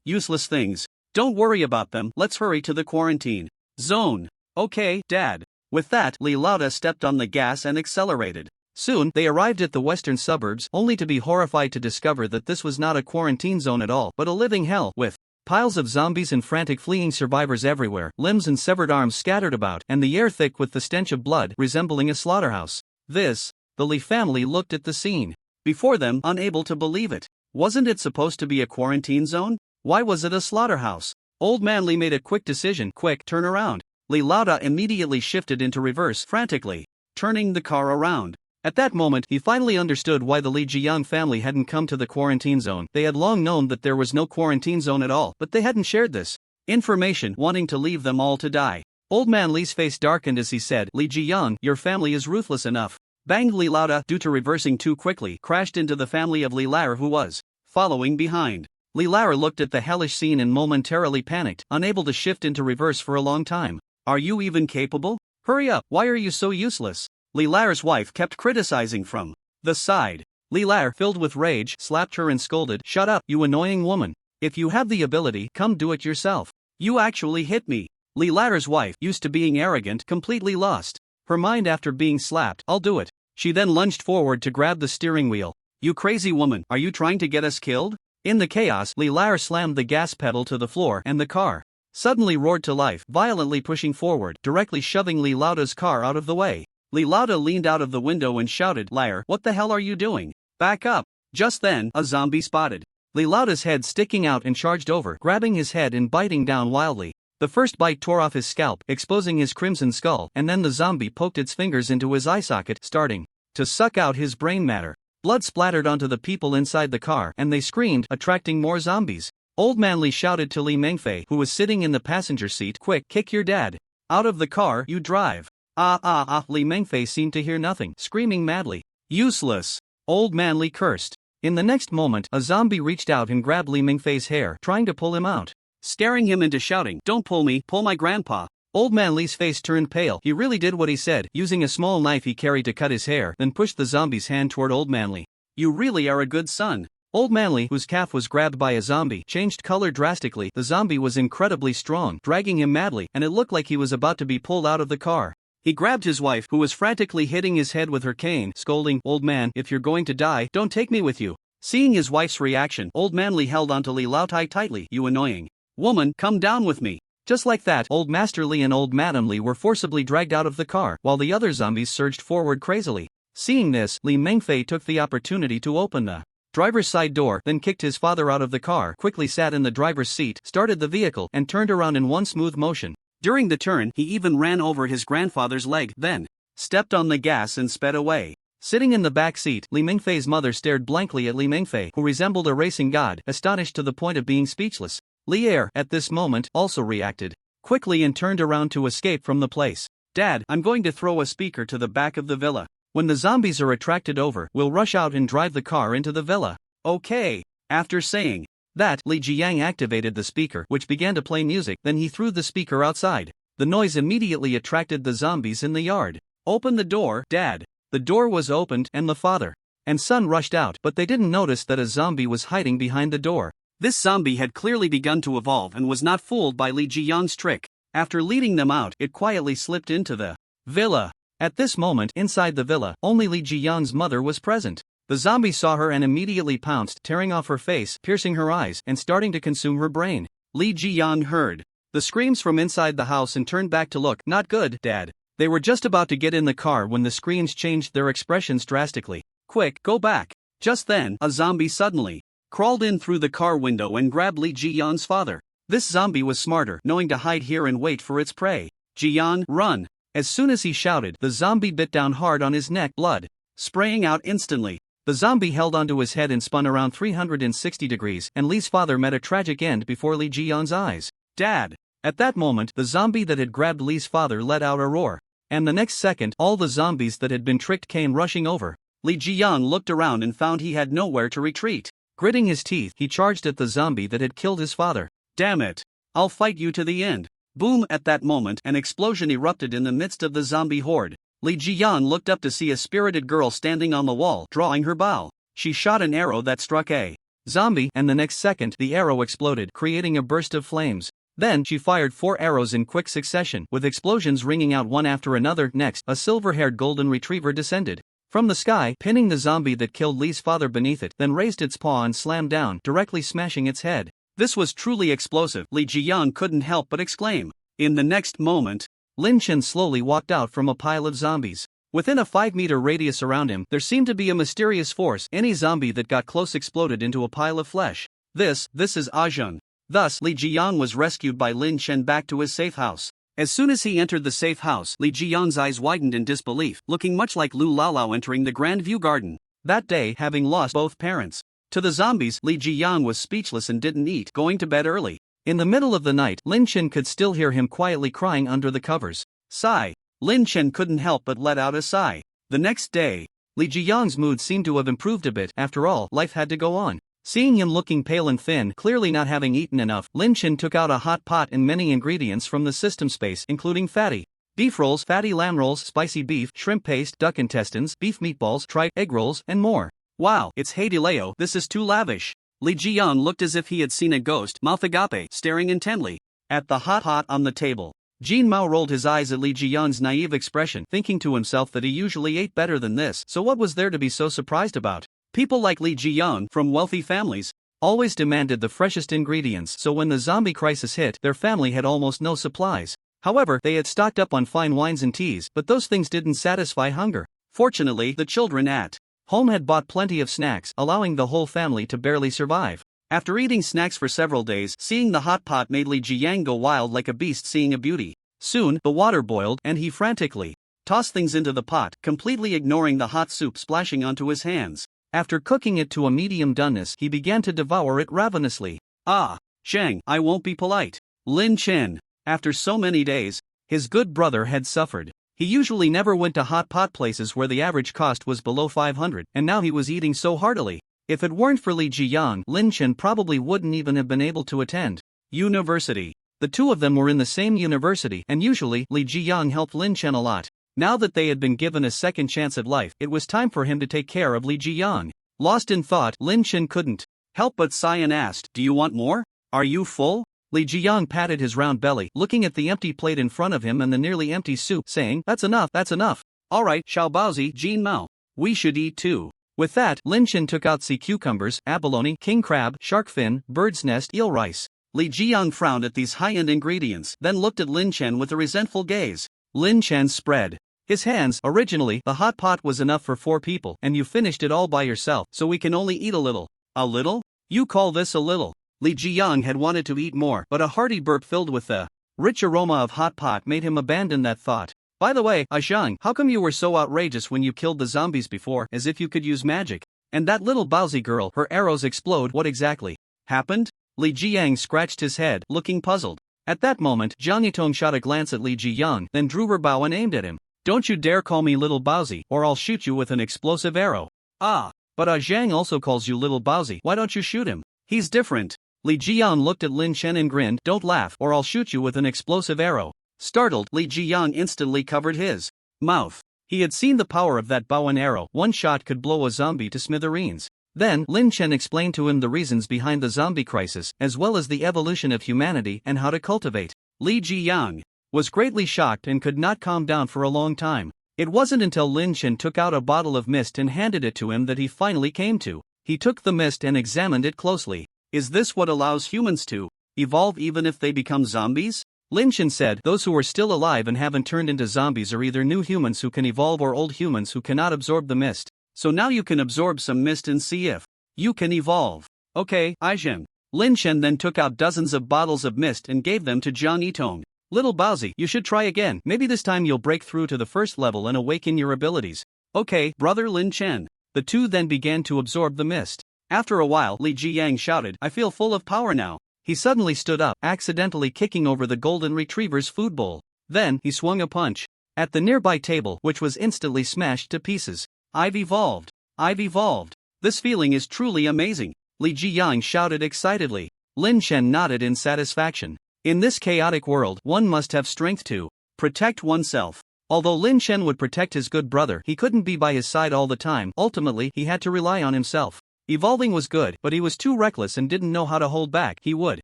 Useless things. Don't worry about them, let's hurry to the quarantine zone. Okay, Dad. With that, Lee Lauda stepped on the gas and accelerated. Soon, they arrived at the western suburbs, only to be horrified to discover that this was not a quarantine zone at all, but a living hell, with piles of zombies and frantic fleeing survivors everywhere, limbs and severed arms scattered about, and the air thick with the stench of blood, resembling a slaughterhouse. The Lee family looked at the scene before them, unable to believe it. Wasn't it supposed to be a quarantine zone? Why was it a slaughterhouse? Old Man Lee made a quick decision. Quick, turn around. Lee Lauda immediately shifted into reverse, frantically turning the car around. At that moment, he finally understood why the Lee Ji-young family hadn't come to the quarantine zone. They had long known that there was no quarantine zone at all, but they hadn't shared this information, wanting to leave them all to die. Old Man Lee's face darkened as he said, Lee Ji-young, your family is ruthless enough. Bang! Lee Lauda, due to reversing too quickly, crashed into the family of Lee Lair, who was following behind. Lee Lair looked at the hellish scene and momentarily panicked, unable to shift into reverse for a long time. Are you even capable? Hurry up, why are you so useless? Lee Lair's wife kept criticizing from the side. Lee Lair, filled with rage, slapped her and scolded, Shut up, you annoying woman. If you have the ability, come do it yourself. You actually hit me. Lee Lair's wife, used to being arrogant, completely lost her mind after being slapped. I'll do it. She then lunged forward to grab the steering wheel. You crazy woman, are you trying to get us killed? In the chaos, Lee Lair slammed the gas pedal to the floor and the car suddenly roared to life, violently pushing forward, directly shoving Lee Lauda's car out of the way. Lee Lauda leaned out of the window and shouted, Lair, what the hell are you doing? Back up. Just then, a zombie spotted Lee Lauda's head sticking out and charged over, grabbing his head and biting down wildly. The first bite tore off his scalp, exposing his crimson skull, and then the zombie poked its fingers into his eye socket, starting to suck out his brain matter. Blood splattered onto the people inside the car, and they screamed, attracting more zombies. Old Man Lee shouted to Lee Mengfei, who was sitting in the passenger seat, Quick, kick your dad out of the car, you drive. Lee Mengfei seemed to hear nothing, screaming madly. Useless. Old Man Lee cursed. In the next moment, a zombie reached out and grabbed Lee Mengfei's hair, trying to pull him out, staring him into shouting, Don't pull me, pull my grandpa. Old Man Lee's face turned pale. He really did what he said, using a small knife he carried to cut his hair, then pushed the zombie's hand toward Old Man Lee. You really are a good son. Old Man Lee, whose calf was grabbed by a zombie, changed color drastically. The zombie was incredibly strong, dragging him madly, and it looked like he was about to be pulled out of the car. He grabbed his wife, who was frantically hitting his head with her cane, scolding, Old man, if you're going to die, don't take me with you. Seeing his wife's reaction, Old Man Lee held onto Lee Lautai tightly. You annoying woman, come down with me. Just like that, Old Master Lee and Old Madam Lee were forcibly dragged out of the car, while the other zombies surged forward crazily. Seeing this, Lee Mengfei took the opportunity to open the driver's side door, then kicked his father out of the car, quickly sat in the driver's seat, started the vehicle, and turned around in one smooth motion. During the turn, he even ran over his grandfather's leg, then stepped on the gas and sped away. Sitting in the back seat, Lee Mengfei's mother stared blankly at Lee Mengfei, who resembled a racing god, astonished to the point of being speechless. Lee Er, at this moment, also reacted quickly and turned around to escape from the place. Dad, I'm going to throw a speaker to the back of the villa. When the zombies are attracted over, we'll rush out and drive the car into the villa. Okay. After saying that, Lee Jiang activated the speaker, which began to play music, then he threw the speaker outside. The noise immediately attracted the zombies in the yard. Open the door, Dad. The door was opened, and the father and son rushed out, but they didn't notice that a zombie was hiding behind the door. This zombie had clearly begun to evolve and was not fooled by Lee Jiang's trick. After leading them out, it quietly slipped into the villa. At this moment, inside the villa, only Lee Jiang's mother was present. The zombie saw her and immediately pounced, tearing off her face, piercing her eyes, and starting to consume her brain. Lee Jiang heard the screams from inside the house and turned back to look. Not good, Dad. They were just about to get in the car when the screens changed their expressions drastically. Quick, go back. Just then, a zombie suddenly crawled in through the car window and grabbed Lee Jiang's father. This zombie was smarter, knowing to hide here and wait for its prey. Jiang, run. As soon as he shouted, the zombie bit down hard on his neck, blood spraying out instantly. The zombie held onto his head and spun around 360 degrees, and Lee's father met a tragic end before Lee Ji-young's eyes. Dad! At that moment, the zombie that had grabbed Lee's father let out a roar. And the next second, all the zombies that had been tricked came rushing over. Lee Ji-young looked around and found he had nowhere to retreat. Gritting his teeth, he charged at the zombie that had killed his father. Damn it! I'll fight you to the end. Boom! At that moment, an explosion erupted in the midst of the zombie horde. Lee Ji-young looked up to see a spirited girl standing on the wall, drawing her bow. She shot an arrow that struck a zombie, and the next second, the arrow exploded, creating a burst of flames. Then, she fired 4 arrows in quick succession, with explosions ringing out one after another. Next, a silver-haired golden retriever descended from the sky, pinning the zombie that killed Lee's father beneath it, then raised its paw and slammed down, directly smashing its head. This was truly explosive, Lee Ji-young couldn't help but exclaim. In the next moment, Lin Chen slowly walked out from a pile of zombies. Within a 5-meter radius around him, there seemed to be a mysterious force. Any zombie that got close exploded into a pile of flesh. This is Ajun. Thus, Lee Ji-young was rescued by Lin Chen back to his safe house. As soon as he entered the safe house, Lee Ji-young's eyes widened in disbelief, looking much like Lu Laolao entering the Grand View Garden. That day, having lost both parents to the zombies, Lee Ji-young was speechless and didn't eat, going to bed early. In the middle of the night, Lin Chen could still hear him quietly crying under the covers. Sigh. Lin Chen couldn't help but let out a sigh. The next day, Lee Ji-young's mood seemed to have improved a bit. After all, life had to go on. Seeing him looking pale and thin, clearly not having eaten enough, Lin Chen took out a hot pot and many ingredients from the system space, including fatty beef rolls, fatty lamb rolls, spicy beef, shrimp paste, duck intestines, beef meatballs, tripe, egg rolls, and more. Wow, it's Heidileo, this is too lavish. Lee Ji-young looked as if he had seen a ghost, mouth agape, staring intently at the hot pot on the table. Jin Mao rolled his eyes at Lee Ji-young's naive expression, thinking to himself that he usually ate better than this, so what was there to be so surprised about? People like Lee Ji-young, from wealthy families, always demanded the freshest ingredients, so when the zombie crisis hit, their family had almost no supplies. However, they had stocked up on fine wines and teas, but those things didn't satisfy hunger. Fortunately, the children at home had bought plenty of snacks, allowing the whole family to barely survive. After eating snacks for several days, seeing the hot pot made Lee Ji-young go wild like a beast seeing a beauty. Soon, the water boiled, and he frantically tossed things into the pot, completely ignoring the hot soup splashing onto his hands. After cooking it to a medium doneness, he began to devour it ravenously. Ah, Shang, I won't be polite. Lin Chen. After so many days, his good brother had suffered. He usually never went to hot pot places where the average cost was below 500, and now he was eating so heartily. If it weren't for Lee Ji-young, Lin Chen probably wouldn't even have been able to attend university. The two of them were in the same university, and usually, Lee Ji-young helped Lin Chen a lot. Now that they had been given a second chance at life, it was time for him to take care of Lee Ji-young. Lost in thought, Lin Chen couldn't help but sigh and asked, "Do you want more? Are you full?" Lee Ji-young patted his round belly, looking at the empty plate in front of him and the nearly empty soup, saying, That's enough. Alright, Xiao Baozi, Jin Mao. We should eat too." With that, Lin Chen took out sea cucumbers, abalone, king crab, shark fin, bird's nest, eel rice. Lee Ji-young frowned at these high-end ingredients, then looked at Lin Chen with a resentful gaze. Lin Chen spread his hands. "Originally, the hot pot was enough for 4 people, and you finished it all by yourself, so we can only eat a little." "A little? You call this a little?" Lee Ji-young had wanted to eat more, but a hearty burp filled with the rich aroma of hot pot made him abandon that thought. "By the way, Zhang, how come you were so outrageous when you killed the zombies before, as if you could use magic? And that little Baozi girl, her arrows explode, what exactly happened?" Lee Ji-young scratched his head, looking puzzled. At that moment, Zhang Yitong shot a glance at Lee Ji-young, then drew her bow and aimed at him. "Don't you dare call me little Baozi, or I'll shoot you with an explosive arrow." "Ah, but Zhang also calls you little Baozi, why don't you shoot him? He's different." Lee Ji-young looked at Lin Chen and grinned, "Don't laugh, or I'll shoot you with an explosive arrow." Startled, Lee Ji-young instantly covered his mouth. He had seen the power of that bow and arrow. One shot could blow a zombie to smithereens. Then, Lin Chen explained to him the reasons behind the zombie crisis, as well as the evolution of humanity and how to cultivate. Lee Ji-young was greatly shocked and could not calm down for a long time. It wasn't until Lin Chen took out a bottle of mist and handed it to him that he finally came to. He took the mist and examined it closely. "Is this what allows humans to evolve even if they become zombies?" Lin Chen said, "Those who are still alive and haven't turned into zombies are either new humans who can evolve or old humans who cannot absorb the mist. So now you can absorb some mist and see if you can evolve." "Okay, Aizhen." Lin Chen then took out dozens of bottles of mist and gave them to Zhang Yitong. Little Bowsy, you should try again. Maybe this time you'll break through to the first level and awaken your abilities. Okay, brother Lin Chen. The two then began to absorb the mist. After a while, Li Jiyang shouted, I feel full of power now. He suddenly stood up, accidentally kicking over the golden retriever's food bowl. Then, he swung a punch at the nearby table, which was instantly smashed to pieces. I've evolved. I've evolved. This feeling is truly amazing. Li Jiyang shouted excitedly. Lin Chen nodded in satisfaction. In this chaotic world, one must have strength to protect oneself. Although Lin Chen would protect his good brother, he couldn't be by his side all the time. Ultimately, he had to rely on himself. Evolving was good, but he was too reckless and didn't know how to hold back. He would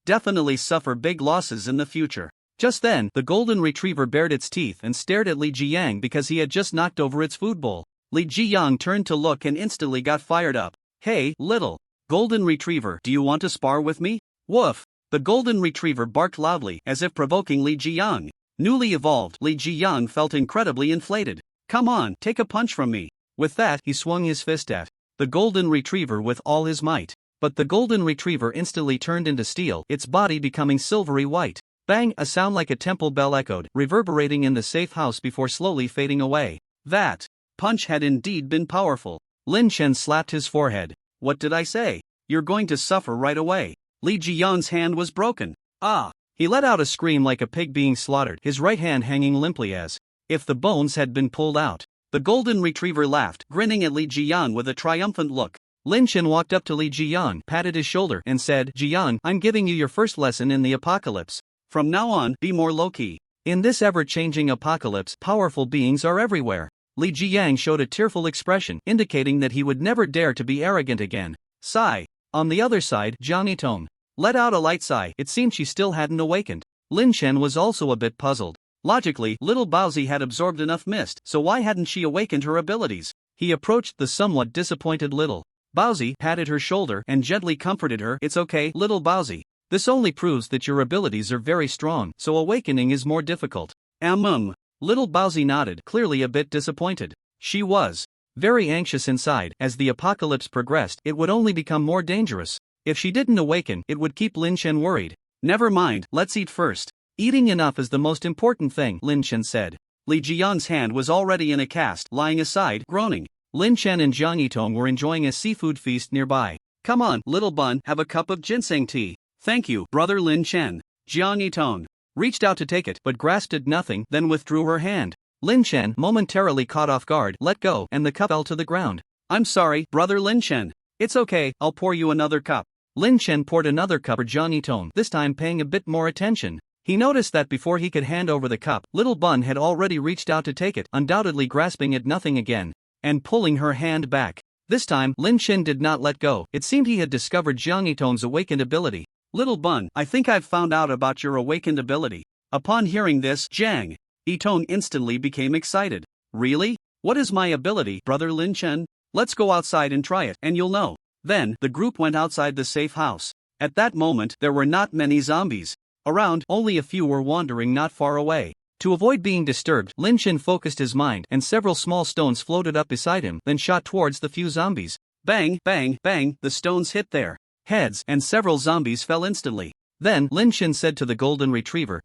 definitely suffer big losses in the future. Just then, the golden retriever bared its teeth and stared at Li Jiyang because he had just knocked over its food bowl. Li Jiyang turned to look and instantly got fired up. Hey, little golden retriever, do you want to spar with me? Woof! The golden retriever barked loudly, as if provoking Li Jiyang. Newly evolved, Li Jiyang felt incredibly inflated. Come on, take a punch from me. With that, he swung his fist at the golden retriever with all his might. But the golden retriever instantly turned into steel, its body becoming silvery white. Bang! A sound like a temple bell echoed, reverberating in the safe house before slowly fading away. That punch had indeed been powerful. Lin Chen slapped his forehead. What did I say? You're going to suffer right away. Li Jiyang's hand was broken. Ah! He let out a scream like a pig being slaughtered, his right hand hanging limply as if the bones had been pulled out. The golden retriever laughed, grinning at Li Jiyang with a triumphant look. Lin Chen walked up to Li Jiyang, patted his shoulder, and said, Jiyang, I'm giving you your first lesson in the apocalypse. From now on, be more low-key. In this ever-changing apocalypse, powerful beings are everywhere. Li Jiyang showed a tearful expression, indicating that he would never dare to be arrogant again. Sigh. On the other side, Jiang Yitong let out a light sigh. It seemed she still hadn't awakened. Lin Chen was also a bit puzzled. Logically, little Baozi had absorbed enough mist, so why hadn't she awakened her abilities? He approached the somewhat disappointed little Baozi, patted her shoulder, and gently comforted her. It's okay, little Baozi. This only proves that your abilities are very strong, so awakening is more difficult. Little Baozi nodded, clearly a bit disappointed. She was very anxious inside. As the apocalypse progressed, it would only become more dangerous. If she didn't awaken, it would keep Lin Chen worried. Never mind, let's eat first. Eating enough is the most important thing, Lin Chen said. Li Jiyang's hand was already in a cast, lying aside, groaning. Lin Chen and Jiang Yitong were enjoying a seafood feast nearby. Come on, little bun, have a cup of ginseng tea. Thank you, brother Lin Chen. Jiang Yitong reached out to take it, but grasped at nothing, then withdrew her hand. Lin Chen, momentarily caught off guard, let go, and the cup fell to the ground. I'm sorry, brother Lin Chen. It's okay, I'll pour you another cup. Lin Chen poured another cup for Jiang Yitong, this time paying a bit more attention. He noticed that before he could hand over the cup, little Bun had already reached out to take it, undoubtedly grasping at nothing again, and pulling her hand back. This time, Lin Chen did not let go. It seemed he had discovered Jiang Yitong's awakened ability. Little Bun, I think I've found out about your awakened ability. Upon hearing this, Jiang Yitong instantly became excited. Really? What is my ability, brother Lin Chen? Let's go outside and try it, and you'll know. Then, the group went outside the safe house. At that moment, there were not many zombies around, only a few were wandering not far away. To avoid being disturbed, Lin Chen focused his mind, and several small stones floated up beside him, then shot towards the few zombies. Bang, bang, bang, the stones hit their heads, and several zombies fell instantly. Then, Lin Chen said to the golden retriever,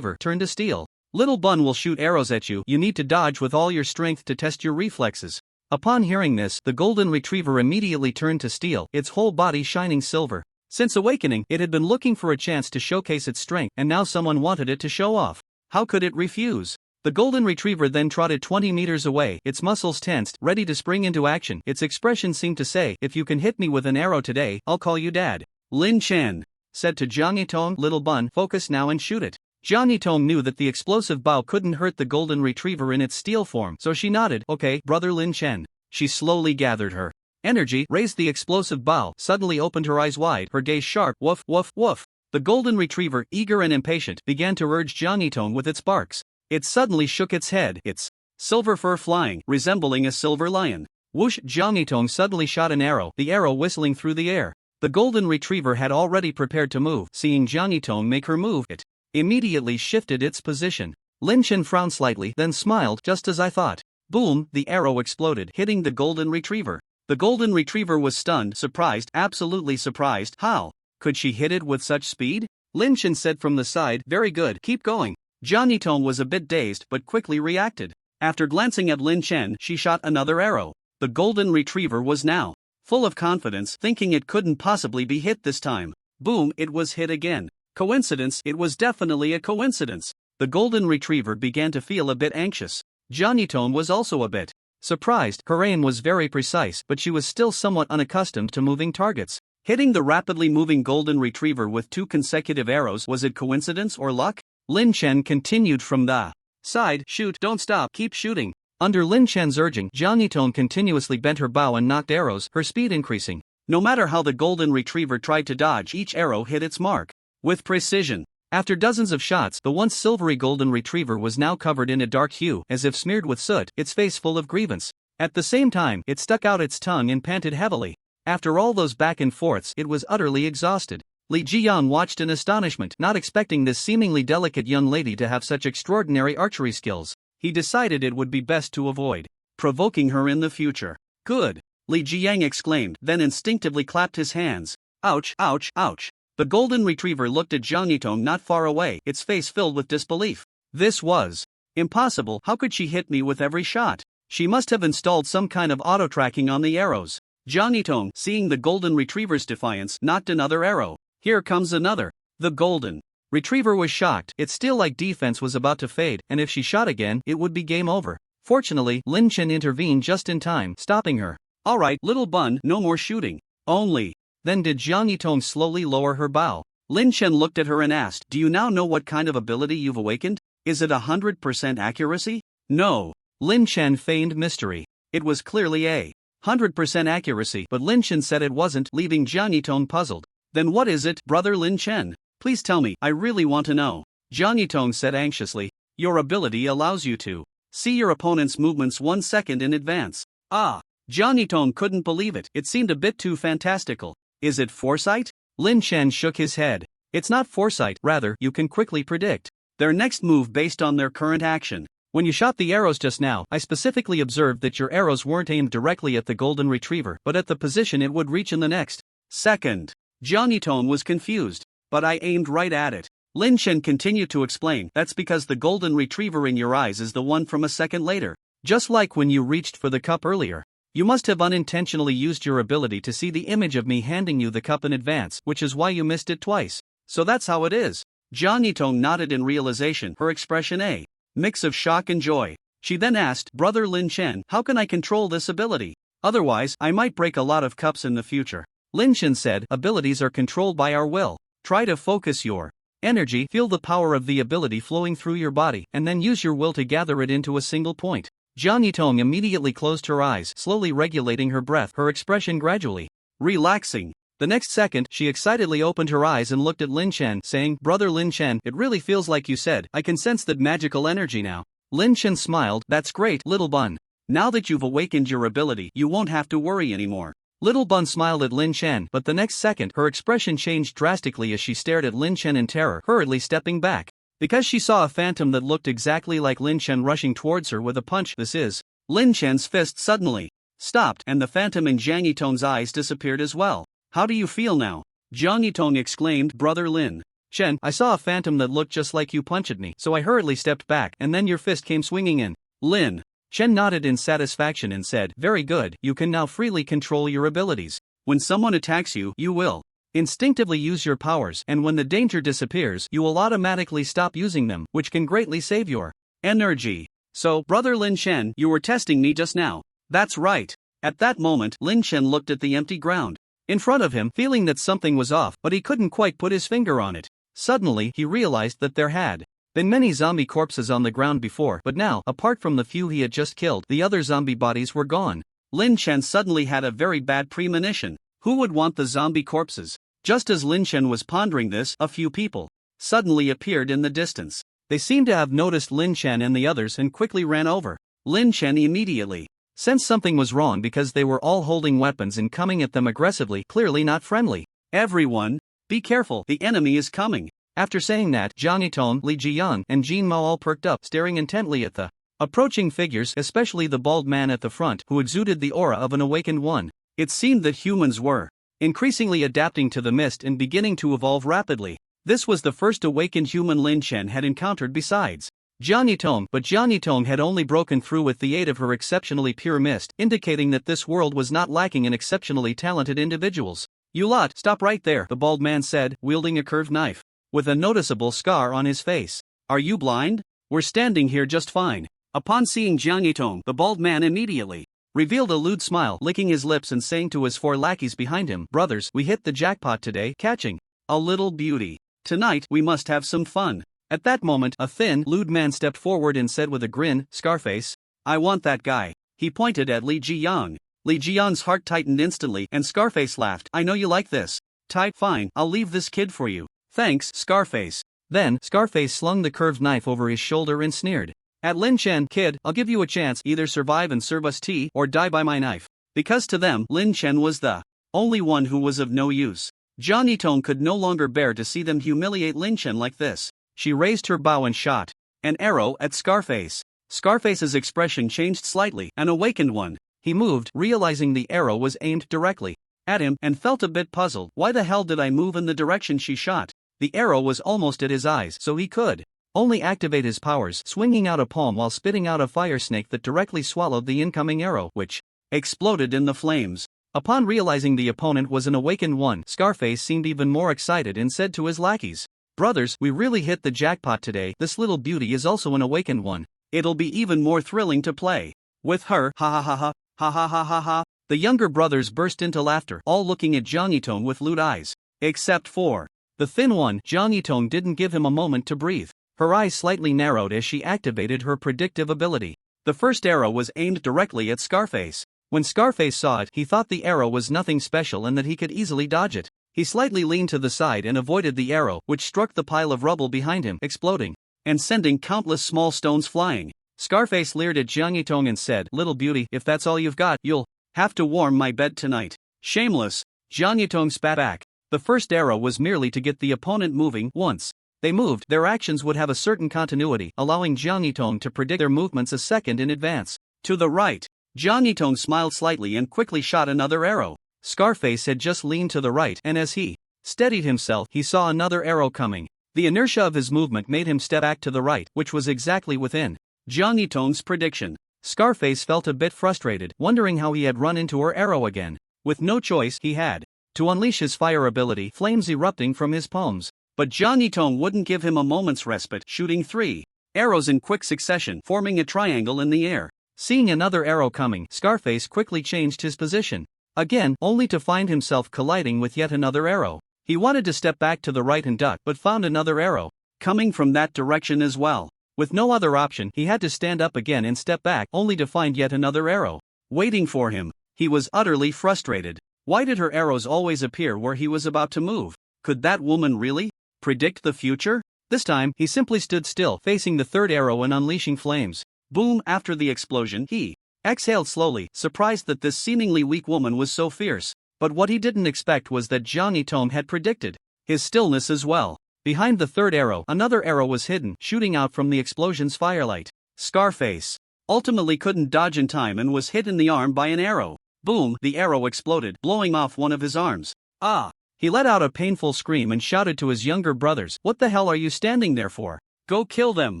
turn to steel. Little Bun will shoot arrows at you, you need to dodge with all your strength to test your reflexes. Upon hearing this, the golden retriever immediately turned to steel, its whole body shining silver. Since awakening, it had been looking for a chance to showcase its strength, and now someone wanted it to show off. How could it refuse? The golden retriever then trotted 20 meters away, its muscles tensed, ready to spring into action. Its expression seemed to say, if you can hit me with an arrow today, I'll call you dad. Lin Chen said to Jiang Yitong, Little Bun, focus now and shoot it. Jiang Yitong knew that the explosive bow couldn't hurt the golden retriever in its steel form, so she nodded, okay, brother Lin Chen. She slowly gathered her energy, raised the explosive bow, suddenly opened her eyes wide, her gaze sharp, woof, woof, woof. The golden retriever, eager and impatient, began to urge Jiang Yitong with its barks. It suddenly shook its head, its silver fur flying, resembling a silver lion. Whoosh! Jiang Yitong suddenly shot an arrow, the arrow whistling through the air. The golden retriever had already prepared to move. Seeing Jiang Yitong make her move, it immediately shifted its position. Lin Chen frowned slightly, then smiled, just as I thought. Boom! The arrow exploded, hitting the golden retriever. The golden retriever was stunned, surprised, absolutely surprised. How could she hit it with such speed? Lin Chen said from the side, very good, keep going. Jiang Yitong was a bit dazed but quickly reacted. After glancing at Lin Chen, she shot another arrow. The golden retriever was now full of confidence, thinking it couldn't possibly be hit this time. Boom, it was hit again. Coincidence? It was definitely a coincidence. The golden retriever began to feel a bit anxious. Jiang Yitong was also a bit surprised. Her aim was very precise, but she was still somewhat unaccustomed to moving targets. Hitting the rapidly moving golden retriever with 2 consecutive arrows, was it coincidence or luck? Lin Chen continued from the side, shoot, don't stop, keep shooting. Under Lin Chen's urging, Jiang Yitong continuously bent her bow and knocked arrows, her speed increasing. No matter how the golden retriever tried to dodge, each arrow hit its mark with precision. After dozens of shots, the once silvery golden retriever was now covered in a dark hue, as if smeared with soot, its face full of grievance. At the same time, it stuck out its tongue and panted heavily. After all those back and forths, it was utterly exhausted. Li Jiyan watched in astonishment, not expecting this seemingly delicate young lady to have such extraordinary archery skills. He decided it would be best to avoid provoking her in the future. Good! Li Jiang exclaimed, then instinctively clapped his hands. Ouch, ouch, ouch. The golden retriever looked at Jiang Yitong not far away, its face filled with disbelief. This was impossible. How could she hit me with every shot? She must have installed some kind of auto-tracking on the arrows. Jiang Yitong, seeing the golden retriever's defiance, knocked another arrow. Here comes another. The golden retriever was shocked. Its steel-like defense was about to fade, and if she shot again, it would be game over. Fortunately, Lin Chen intervened just in time, stopping her. Alright, little bun, no more shooting. Only. Then did Jiang Yitong slowly lower her bow. Lin Chen looked at her and asked, do you now know what kind of ability you've awakened? Is it 100% accuracy? No. Lin Chen feigned mystery. It was clearly a 100% accuracy, but Lin Chen said it wasn't, leaving Jiang Yitong puzzled. Then what is it, brother Lin Chen? Please tell me, I really want to know. Jiang Yitong said anxiously. Your ability allows you to see your opponent's movements 1 second in advance. Ah! Jiang Yitong couldn't believe it. It seemed a bit too fantastical. Is it foresight? Lin Chen shook his head. It's not foresight, rather, you can quickly predict their next move based on their current action. When you shot the arrows just now, I specifically observed that your arrows weren't aimed directly at the golden retriever, but at the position it would reach in the next second. Jiang Yitong was confused. But I aimed right at it. Lin Chen continued to explain, that's because the golden retriever in your eyes is the one from a second later. Just like when you reached for the cup earlier. You must have unintentionally used your ability to see the image of me handing you the cup in advance, which is why you missed it twice. So that's how it is. Jiang Yitong nodded in realization, her expression a mix of shock and joy. She then asked, Brother Lin Chen, how can I control this ability? Otherwise, I might break a lot of cups in the future. Lin Chen said, abilities are controlled by our will. Try to focus your energy, feel the power of the ability flowing through your body, and then use your will to gather it into a single point. Jiang Yitong immediately closed her eyes, slowly regulating her breath, her expression gradually relaxing. The next second, she excitedly opened her eyes and looked at Lin Chen, saying, Brother Lin Chen, it really feels like you said, I can sense that magical energy now. Lin Chen smiled, that's great, little bun. Now that you've awakened your ability, you won't have to worry anymore. Little Bun smiled at Lin Chen, but the next second, her expression changed drastically as she stared at Lin Chen in terror, hurriedly stepping back. Because she saw a phantom that looked exactly like Lin Chen rushing towards her with a punch. This is. Lin Chen's fist suddenly stopped, and the phantom in Jiang Yitong's eyes disappeared as well. How do you feel now? Jiang Yitong exclaimed, Brother Lin Chen, I saw a phantom that looked just like you punch at me, so I hurriedly stepped back, and then your fist came swinging in. Lin Chen nodded in satisfaction and said, very good, you can now freely control your abilities. When someone attacks you, you will instinctively use your powers, and when the danger disappears, you will automatically stop using them, which can greatly save your energy. So, Brother Lin Chen, you were testing me just now. That's right. At that moment, Lin Chen looked at the empty ground in front of him, feeling that something was off, but he couldn't quite put his finger on it. Suddenly, he realized that there had been many zombie corpses on the ground before, but now, apart from the few he had just killed, the other zombie bodies were gone. Lin Chen suddenly had a very bad premonition. Who would want the zombie corpses? Just as Lin Chen was pondering this, a few people suddenly appeared in the distance. They seemed to have noticed Lin Chen and the others and quickly ran over. Lin Chen immediately sensed something was wrong because they were all holding weapons and coming at them aggressively, clearly not friendly. Everyone, be careful, the enemy is coming. After saying that, Jiang Yitong, Li Jiyan, and Jin Mao all perked up, staring intently at the approaching figures, especially the bald man at the front, who exuded the aura of an awakened one. It seemed that humans were increasingly adapting to the mist and beginning to evolve rapidly. This was the first awakened human Lin Chen had encountered besides Jiang Yitong, but Jiang Yitong had only broken through with the aid of her exceptionally pure mist, indicating that this world was not lacking in exceptionally talented individuals. You lot, stop right there, the bald man said, wielding a curved knife, with a noticeable scar on his face. Are you blind? We're standing here just fine. Upon seeing Jiang Yitong, the bald man immediately revealed a lewd smile, licking his lips and saying to his 4 lackeys behind him, brothers, we hit the jackpot today, catching a little beauty. Tonight, we must have some fun. At that moment, a thin, lewd man stepped forward and said with a grin, Scarface, I want that guy. He pointed at Li Jiyang. Li Jiyang's heart tightened instantly, and Scarface laughed. I know you like this. Type, fine, I'll leave this kid for you. Thanks, Scarface. Then, Scarface slung the curved knife over his shoulder and sneered at Lin Chen, kid, I'll give you a chance, either survive and serve us tea, or die by my knife. Because to them, Lin Chen was the only one who was of no use. Jiang Yitong could no longer bear to see them humiliate Lin Chen like this. She raised her bow and shot an arrow at Scarface. Scarface's expression changed slightly, an awakened one. He moved, realizing the arrow was aimed directly at him, and felt a bit puzzled. Why the hell did I move in the direction she shot? The arrow was almost at his eyes, so he could only activate his powers, swinging out a palm while spitting out a fire snake that directly swallowed the incoming arrow, which exploded in the flames. Upon realizing the opponent was an awakened one, Scarface seemed even more excited and said to his lackeys, brothers, we really hit the jackpot today. This little beauty is also an awakened one. It'll be even more thrilling to play with her, ha ha ha ha, ha ha ha ha ha. The younger brothers burst into laughter, all looking at Jiang Yitong with lewd eyes. Except for the thin one. Jiang Yitong didn't give him a moment to breathe. Her eyes slightly narrowed as she activated her predictive ability. The first arrow was aimed directly at Scarface. When Scarface saw it, he thought the arrow was nothing special and that he could easily dodge it. He slightly leaned to the side and avoided the arrow, which struck the pile of rubble behind him, exploding and sending countless small stones flying. Scarface leered at Jiang Yitong and said, little beauty, if that's all you've got, you'll have to warm my bed tonight. Shameless. Jiang Yitong spat back. The first arrow was merely to get the opponent moving. Once they moved, their actions would have a certain continuity, allowing Jiang Yitong to predict their movements a second in advance. To the right. Jiang Yitong smiled slightly and quickly shot another arrow. Scarface had just leaned to the right, and as he steadied himself, he saw another arrow coming. The inertia of his movement made him step back to the right, which was exactly within Jiang Yitong's prediction. Scarface felt a bit frustrated, wondering how he had run into her arrow again. With no choice, he had to unleash his fire ability, flames erupting from his palms. But Jiang Yitong wouldn't give him a moment's respite, shooting 3 arrows in quick succession, forming a triangle in the air. Seeing another arrow coming, Scarface quickly changed his position again, only to find himself colliding with yet another arrow. He wanted to step back to the right and duck, but found another arrow coming from that direction as well. With no other option, he had to stand up again and step back, only to find yet another arrow waiting for him. He was utterly frustrated. Why did her arrows always appear where he was about to move? Could that woman really predict the future? This time, he simply stood still, facing the third arrow and unleashing flames. Boom! After the explosion, he exhaled slowly, surprised that this seemingly weak woman was so fierce. But what he didn't expect was that Jiang Yitong had predicted his stillness as well. Behind the third arrow, another arrow was hidden, shooting out from the explosion's firelight. Scarface ultimately couldn't dodge in time and was hit in the arm by an arrow. Boom! The arrow exploded, blowing off one of his arms. Ah! He let out a painful scream and shouted to his younger brothers, what the hell are you standing there for? Go kill them!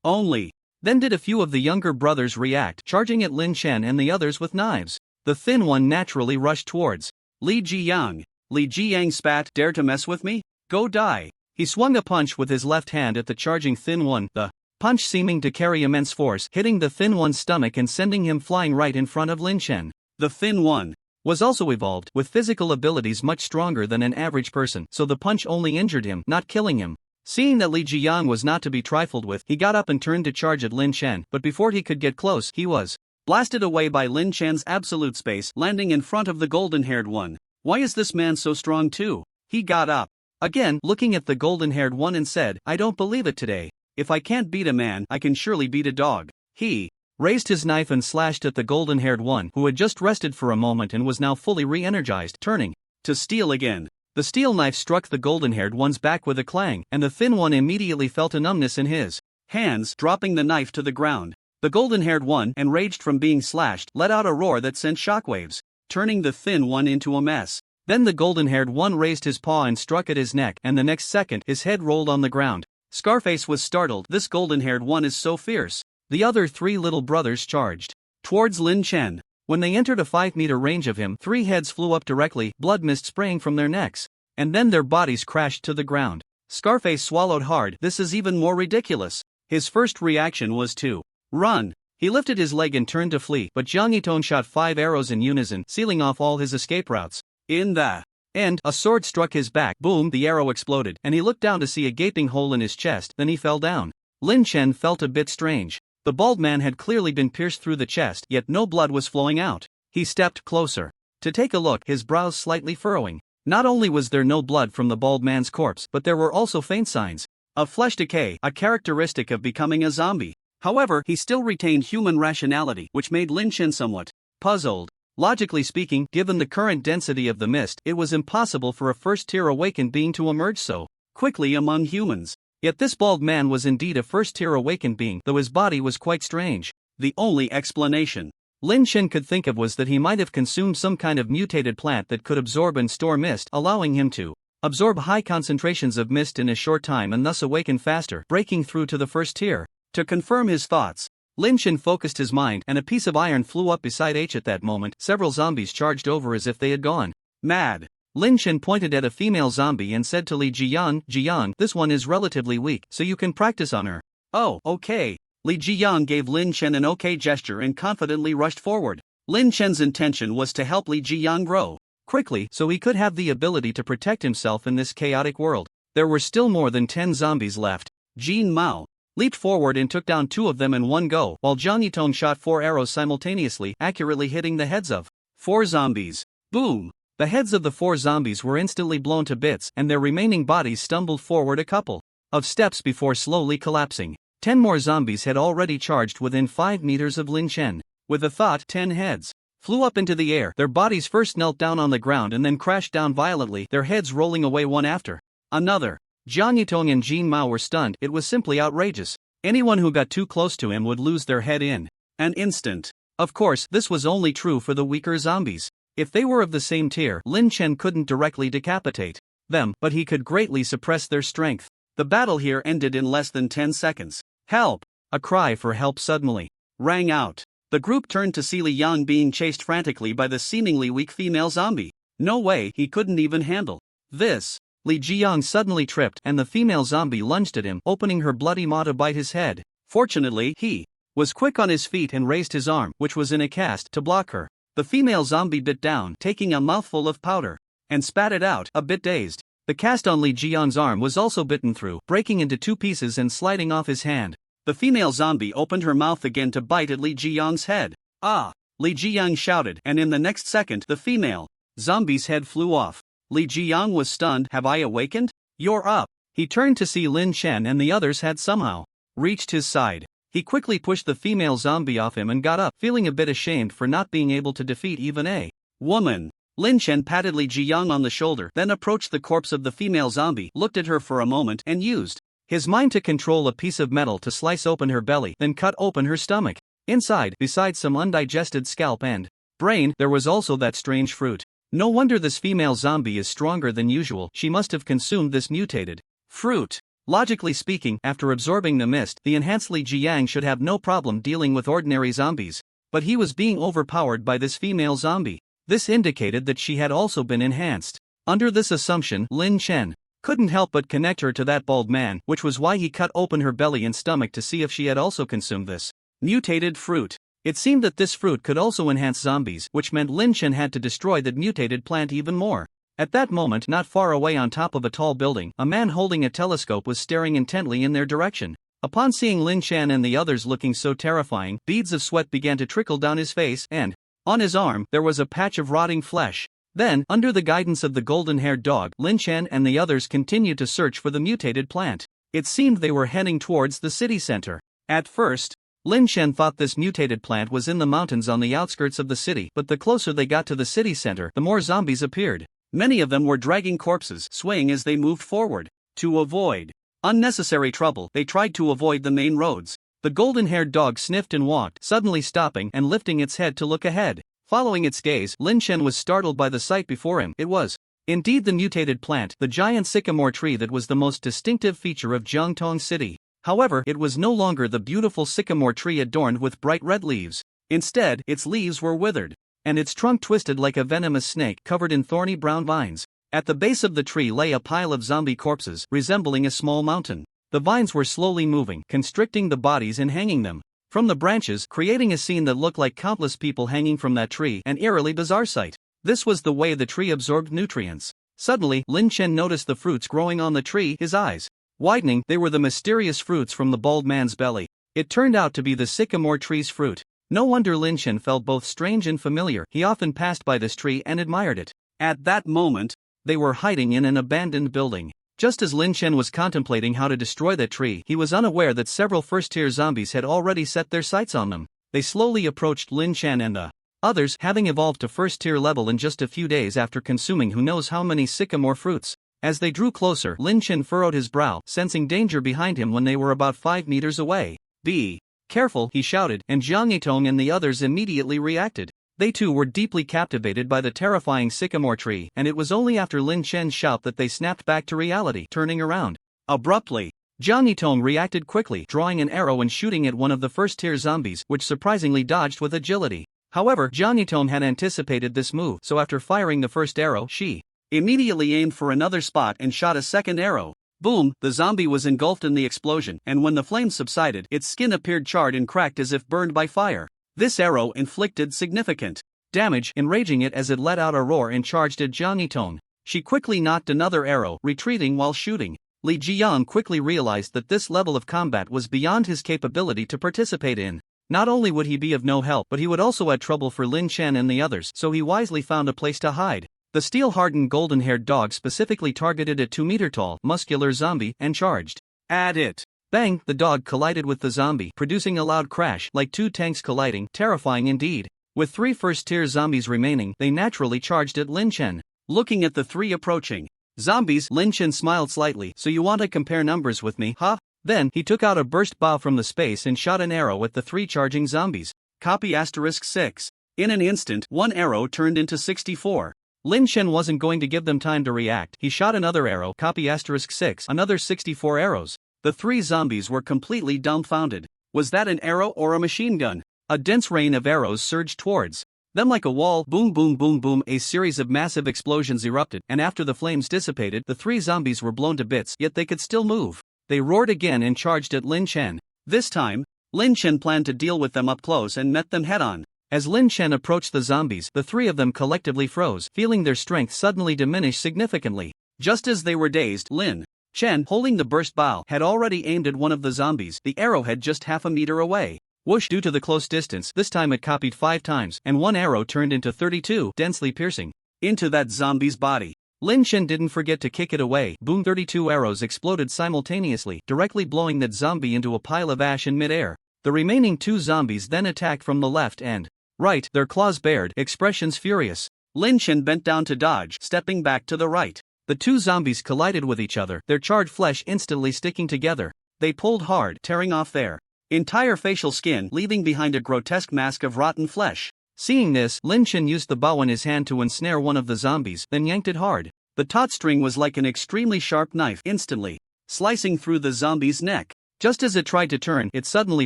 Only then did a few of the younger brothers react, charging at Lin Chen and the others with knives. The thin one naturally rushed towards Li Jiyang. Li Jiyang spat, dare to mess with me? Go die! He swung a punch with his left hand at the charging thin one, the punch seeming to carry immense force, hitting the thin one's stomach and sending him flying right in front of Lin Chen. The thin one was also evolved, with physical abilities much stronger than an average person, so the punch only injured him, not killing him. Seeing that Li Jiyang was not to be trifled with, he got up and turned to charge at Lin Chen, but before he could get close, he was blasted away by Lin Chen's absolute space, landing in front of the golden-haired one. Why is this man so strong too? He got up again, looking at the golden-haired one and said, I don't believe it today. If I can't beat a man, I can surely beat a dog. He raised his knife and slashed at the golden-haired one, who had just rested for a moment and was now fully re-energized, turning to steel again. The steel knife struck the golden-haired one's back with a clang, and the thin one immediately felt a numbness in his hands, dropping the knife to the ground. The golden-haired one, enraged from being slashed, let out a roar that sent shockwaves, turning the thin one into a mess. Then the golden-haired one raised his paw and struck at his neck, and the next second his head rolled on the ground. Scarface was startled. This golden-haired one is so fierce. The other 3 little brothers charged towards Lin Chen. When they entered a 5-meter range of him, 3 heads flew up directly, blood mist spraying from their necks. And then their bodies crashed to the ground. Scarface swallowed hard. This is even more ridiculous. His first reaction was to run. He lifted his leg and turned to flee, but Jiang Yitong shot 5 arrows in unison, sealing off all his escape routes. In the end, a sword struck his back. Boom, the arrow exploded, and he looked down to see a gaping hole in his chest. Then he fell down. Lin Chen felt a bit strange. The bald man had clearly been pierced through the chest, yet no blood was flowing out. He stepped closer to take a look, his brows slightly furrowing. Not only was there no blood from the bald man's corpse, but there were also faint signs of flesh decay, a characteristic of becoming a zombie. However, he still retained human rationality, which made Lin Chen somewhat puzzled. Logically speaking, given the current density of the mist, it was impossible for a first-tier awakened being to emerge so quickly among humans. Yet this bald man was indeed a first-tier awakened being, though his body was quite strange. The only explanation Lin Chen could think of was that he might have consumed some kind of mutated plant that could absorb and store mist, allowing him to absorb high concentrations of mist in a short time and thus awaken faster, breaking through to the first tier. To confirm his thoughts, Lin Chen focused his mind, and a piece of iron flew up beside H. At that moment, several zombies charged over as if they had gone mad. Lin Chen pointed at a female zombie and said to Li Jiyang, this one is relatively weak, so you can practice on her. Oh, okay. Li Jiyang gave Lin Chen an okay gesture and confidently rushed forward. Lin Chen's intention was to help Li Jiyang grow quickly so he could have the ability to protect himself in this chaotic world. There were still more than 10 zombies left. Jin Mao leaped forward and took down 2 of them in one go, while Jiang Yitong shot 4 arrows simultaneously, accurately hitting the heads of 4 zombies. Boom! The heads of the 4 zombies were instantly blown to bits, and their remaining bodies stumbled forward a couple of steps before slowly collapsing. 10 more zombies had already charged within 5 meters of Lin Chen. With a thought, 10 heads flew up into the air. Their bodies first knelt down on the ground and then crashed down violently, their heads rolling away one after another. Jiang Yitong and Jin Mao were stunned. It was simply outrageous. Anyone who got too close to him would lose their head in an instant. Of course, this was only true for the weaker zombies. If they were of the same tier, Lin Chen couldn't directly decapitate them, but he could greatly suppress their strength. The battle here ended in less than 10 seconds. Help! A cry for help suddenly rang out. The group turned to see Li Yang being chased frantically by the seemingly weak female zombie. No way, he couldn't even handle this. Li Jiyang suddenly tripped, and the female zombie lunged at him, opening her bloody maw to bite his head. Fortunately, he was quick on his feet and raised his arm, which was in a cast, to block her. The female zombie bit down, taking a mouthful of powder, and spat it out, a bit dazed. The cast on Li Jiyang's arm was also bitten through, breaking into 2 pieces and sliding off his hand. The female zombie opened her mouth again to bite at Li Jiyang's head. Ah! Li Jiyang shouted, and in the next second, the female zombie's head flew off. Li Jiyang was stunned. Have I awakened? You're up. He turned to see Lin Chen and the others had somehow reached his side. He quickly pushed the female zombie off him and got up, feeling a bit ashamed for not being able to defeat even a woman. Lin Chen patted Li Jiyang on the shoulder, then approached the corpse of the female zombie, looked at her for a moment, and used his mind to control a piece of metal to slice open her belly, then cut open her stomach. Inside, besides some undigested scalp and brain, there was also that strange fruit. No wonder this female zombie is stronger than usual. She must have consumed this mutated fruit. Logically speaking, after absorbing the mist, the enhanced Li Jiyang should have no problem dealing with ordinary zombies. But he was being overpowered by this female zombie. This indicated that she had also been enhanced. Under this assumption, Lin Chen couldn't help but connect her to that bald man, which was why he cut open her belly and stomach to see if she had also consumed this mutated fruit. It seemed that this fruit could also enhance zombies, which meant Lin Chen had to destroy that mutated plant even more. At that moment, not far away on top of a tall building, a man holding a telescope was staring intently in their direction. Upon seeing Lin Chen and the others looking so terrifying, beads of sweat began to trickle down his face, and on his arm, there was a patch of rotting flesh. Then, under the guidance of the golden-haired dog, Lin Chen and the others continued to search for the mutated plant. It seemed they were heading towards the city center. At first, Lin Chen thought this mutated plant was in the mountains on the outskirts of the city, but the closer they got to the city center, the more zombies appeared. Many of them were dragging corpses, swaying as they moved forward. To avoid unnecessary trouble, they tried to avoid the main roads. The golden-haired dog sniffed and walked, suddenly stopping and lifting its head to look ahead. Following its gaze, Lin Chen was startled by the sight before him. It was indeed the mutated plant, the giant sycamore tree that was the most distinctive feature of Jiangtong City. However, it was no longer the beautiful sycamore tree adorned with bright red leaves. Instead, its leaves were withered, and its trunk twisted like a venomous snake covered in thorny brown vines. At the base of the tree lay a pile of zombie corpses, resembling a small mountain. The vines were slowly moving, constricting the bodies and hanging them from the branches, creating a scene that looked like countless people hanging from that tree, an eerily bizarre sight. This was the way the tree absorbed nutrients. Suddenly, Lin Chen noticed the fruits growing on the tree, his eyes widening. They were the mysterious fruits from the bald man's belly. It turned out to be the sycamore tree's fruit. No wonder Lin Chen felt both strange and familiar. He often passed by this tree and admired it. At that moment, they were hiding in an abandoned building. Just as Lin Chen was contemplating how to destroy that tree, he was unaware that several first-tier zombies had already set their sights on them. They slowly approached Lin Chen and the others, having evolved to first-tier level in just a few days after consuming who knows how many sycamore fruits. As they drew closer, Lin Chen furrowed his brow, sensing danger behind him when they were about 5 meters away. "Be careful," he shouted, and Jiang Yitong and the others immediately reacted. They too were deeply captivated by the terrifying sycamore tree, and it was only after Lin Chen's shout that they snapped back to reality, turning around. Abruptly, Jiang Yitong reacted quickly, drawing an arrow and shooting at one of the first-tier zombies, which surprisingly dodged with agility. However, Jiang Yitong had anticipated this move, so after firing the first arrow, she immediately aimed for another spot and shot a second arrow. Boom! The zombie was engulfed in the explosion, and when the flames subsided, its skin appeared charred and cracked as if burned by fire. This arrow inflicted significant damage, enraging it as it let out a roar and charged at Jiang Yitong. She quickly knocked another arrow, retreating while shooting. Li Jiang quickly realized that this level of combat was beyond his capability to participate in. Not only would he be of no help, but he would also add trouble for Lin Chen and the others, so he wisely found a place to hide. The steel-hardened golden-haired dog specifically targeted a 2-meter-tall, muscular zombie and charged at it. Bang! The dog collided with the zombie, producing a loud crash, like two tanks colliding, terrifying indeed. With 3 first-tier zombies remaining, they naturally charged at Lin Chen. Looking at the 3 approaching zombies, Lin Chen smiled slightly. "So you want to compare numbers with me, huh?" Then, he took out a burst bow from the space and shot an arrow at the 3 charging zombies. Copy *6. In an instant, 1 arrow turned into 64. Lin Chen wasn't going to give them time to react. He shot another arrow, copy *6, another 64 arrows. The 3 zombies were completely dumbfounded. Was that an arrow or a machine gun? A dense rain of arrows surged towards them like a wall. Boom, boom, boom, boom. A series of massive explosions erupted, and after the flames dissipated, the 3 zombies were blown to bits, yet they could still move. They roared again and charged at Lin Chen. This time, Lin Chen planned to deal with them up close and met them head-on. As Lin Chen approached the zombies, the 3 of them collectively froze, feeling their strength suddenly diminish significantly. Just as they were dazed, Lin Chen, holding the burst bow, had already aimed at one of the zombies, the arrowhead just half a meter away. Whoosh! Due to the close distance, this time it copied 5 times, and 1 arrow turned into 32, densely piercing into that zombie's body. Lin Chen didn't forget to kick it away. Boom! 32 arrows exploded simultaneously, directly blowing that zombie into a pile of ash in midair. The remaining 2 zombies then attacked from the left and right, their claws bared, expressions furious. Lin Chen bent down to dodge, stepping back to the right. The 2 zombies collided with each other, their charred flesh instantly sticking together. They pulled hard, tearing off their entire facial skin, leaving behind a grotesque mask of rotten flesh. Seeing this, Lin Chen used the bow in his hand to ensnare one of the zombies, then yanked it hard. The taut string was like an extremely sharp knife, instantly slicing through the zombie's neck. Just as it tried to turn, it suddenly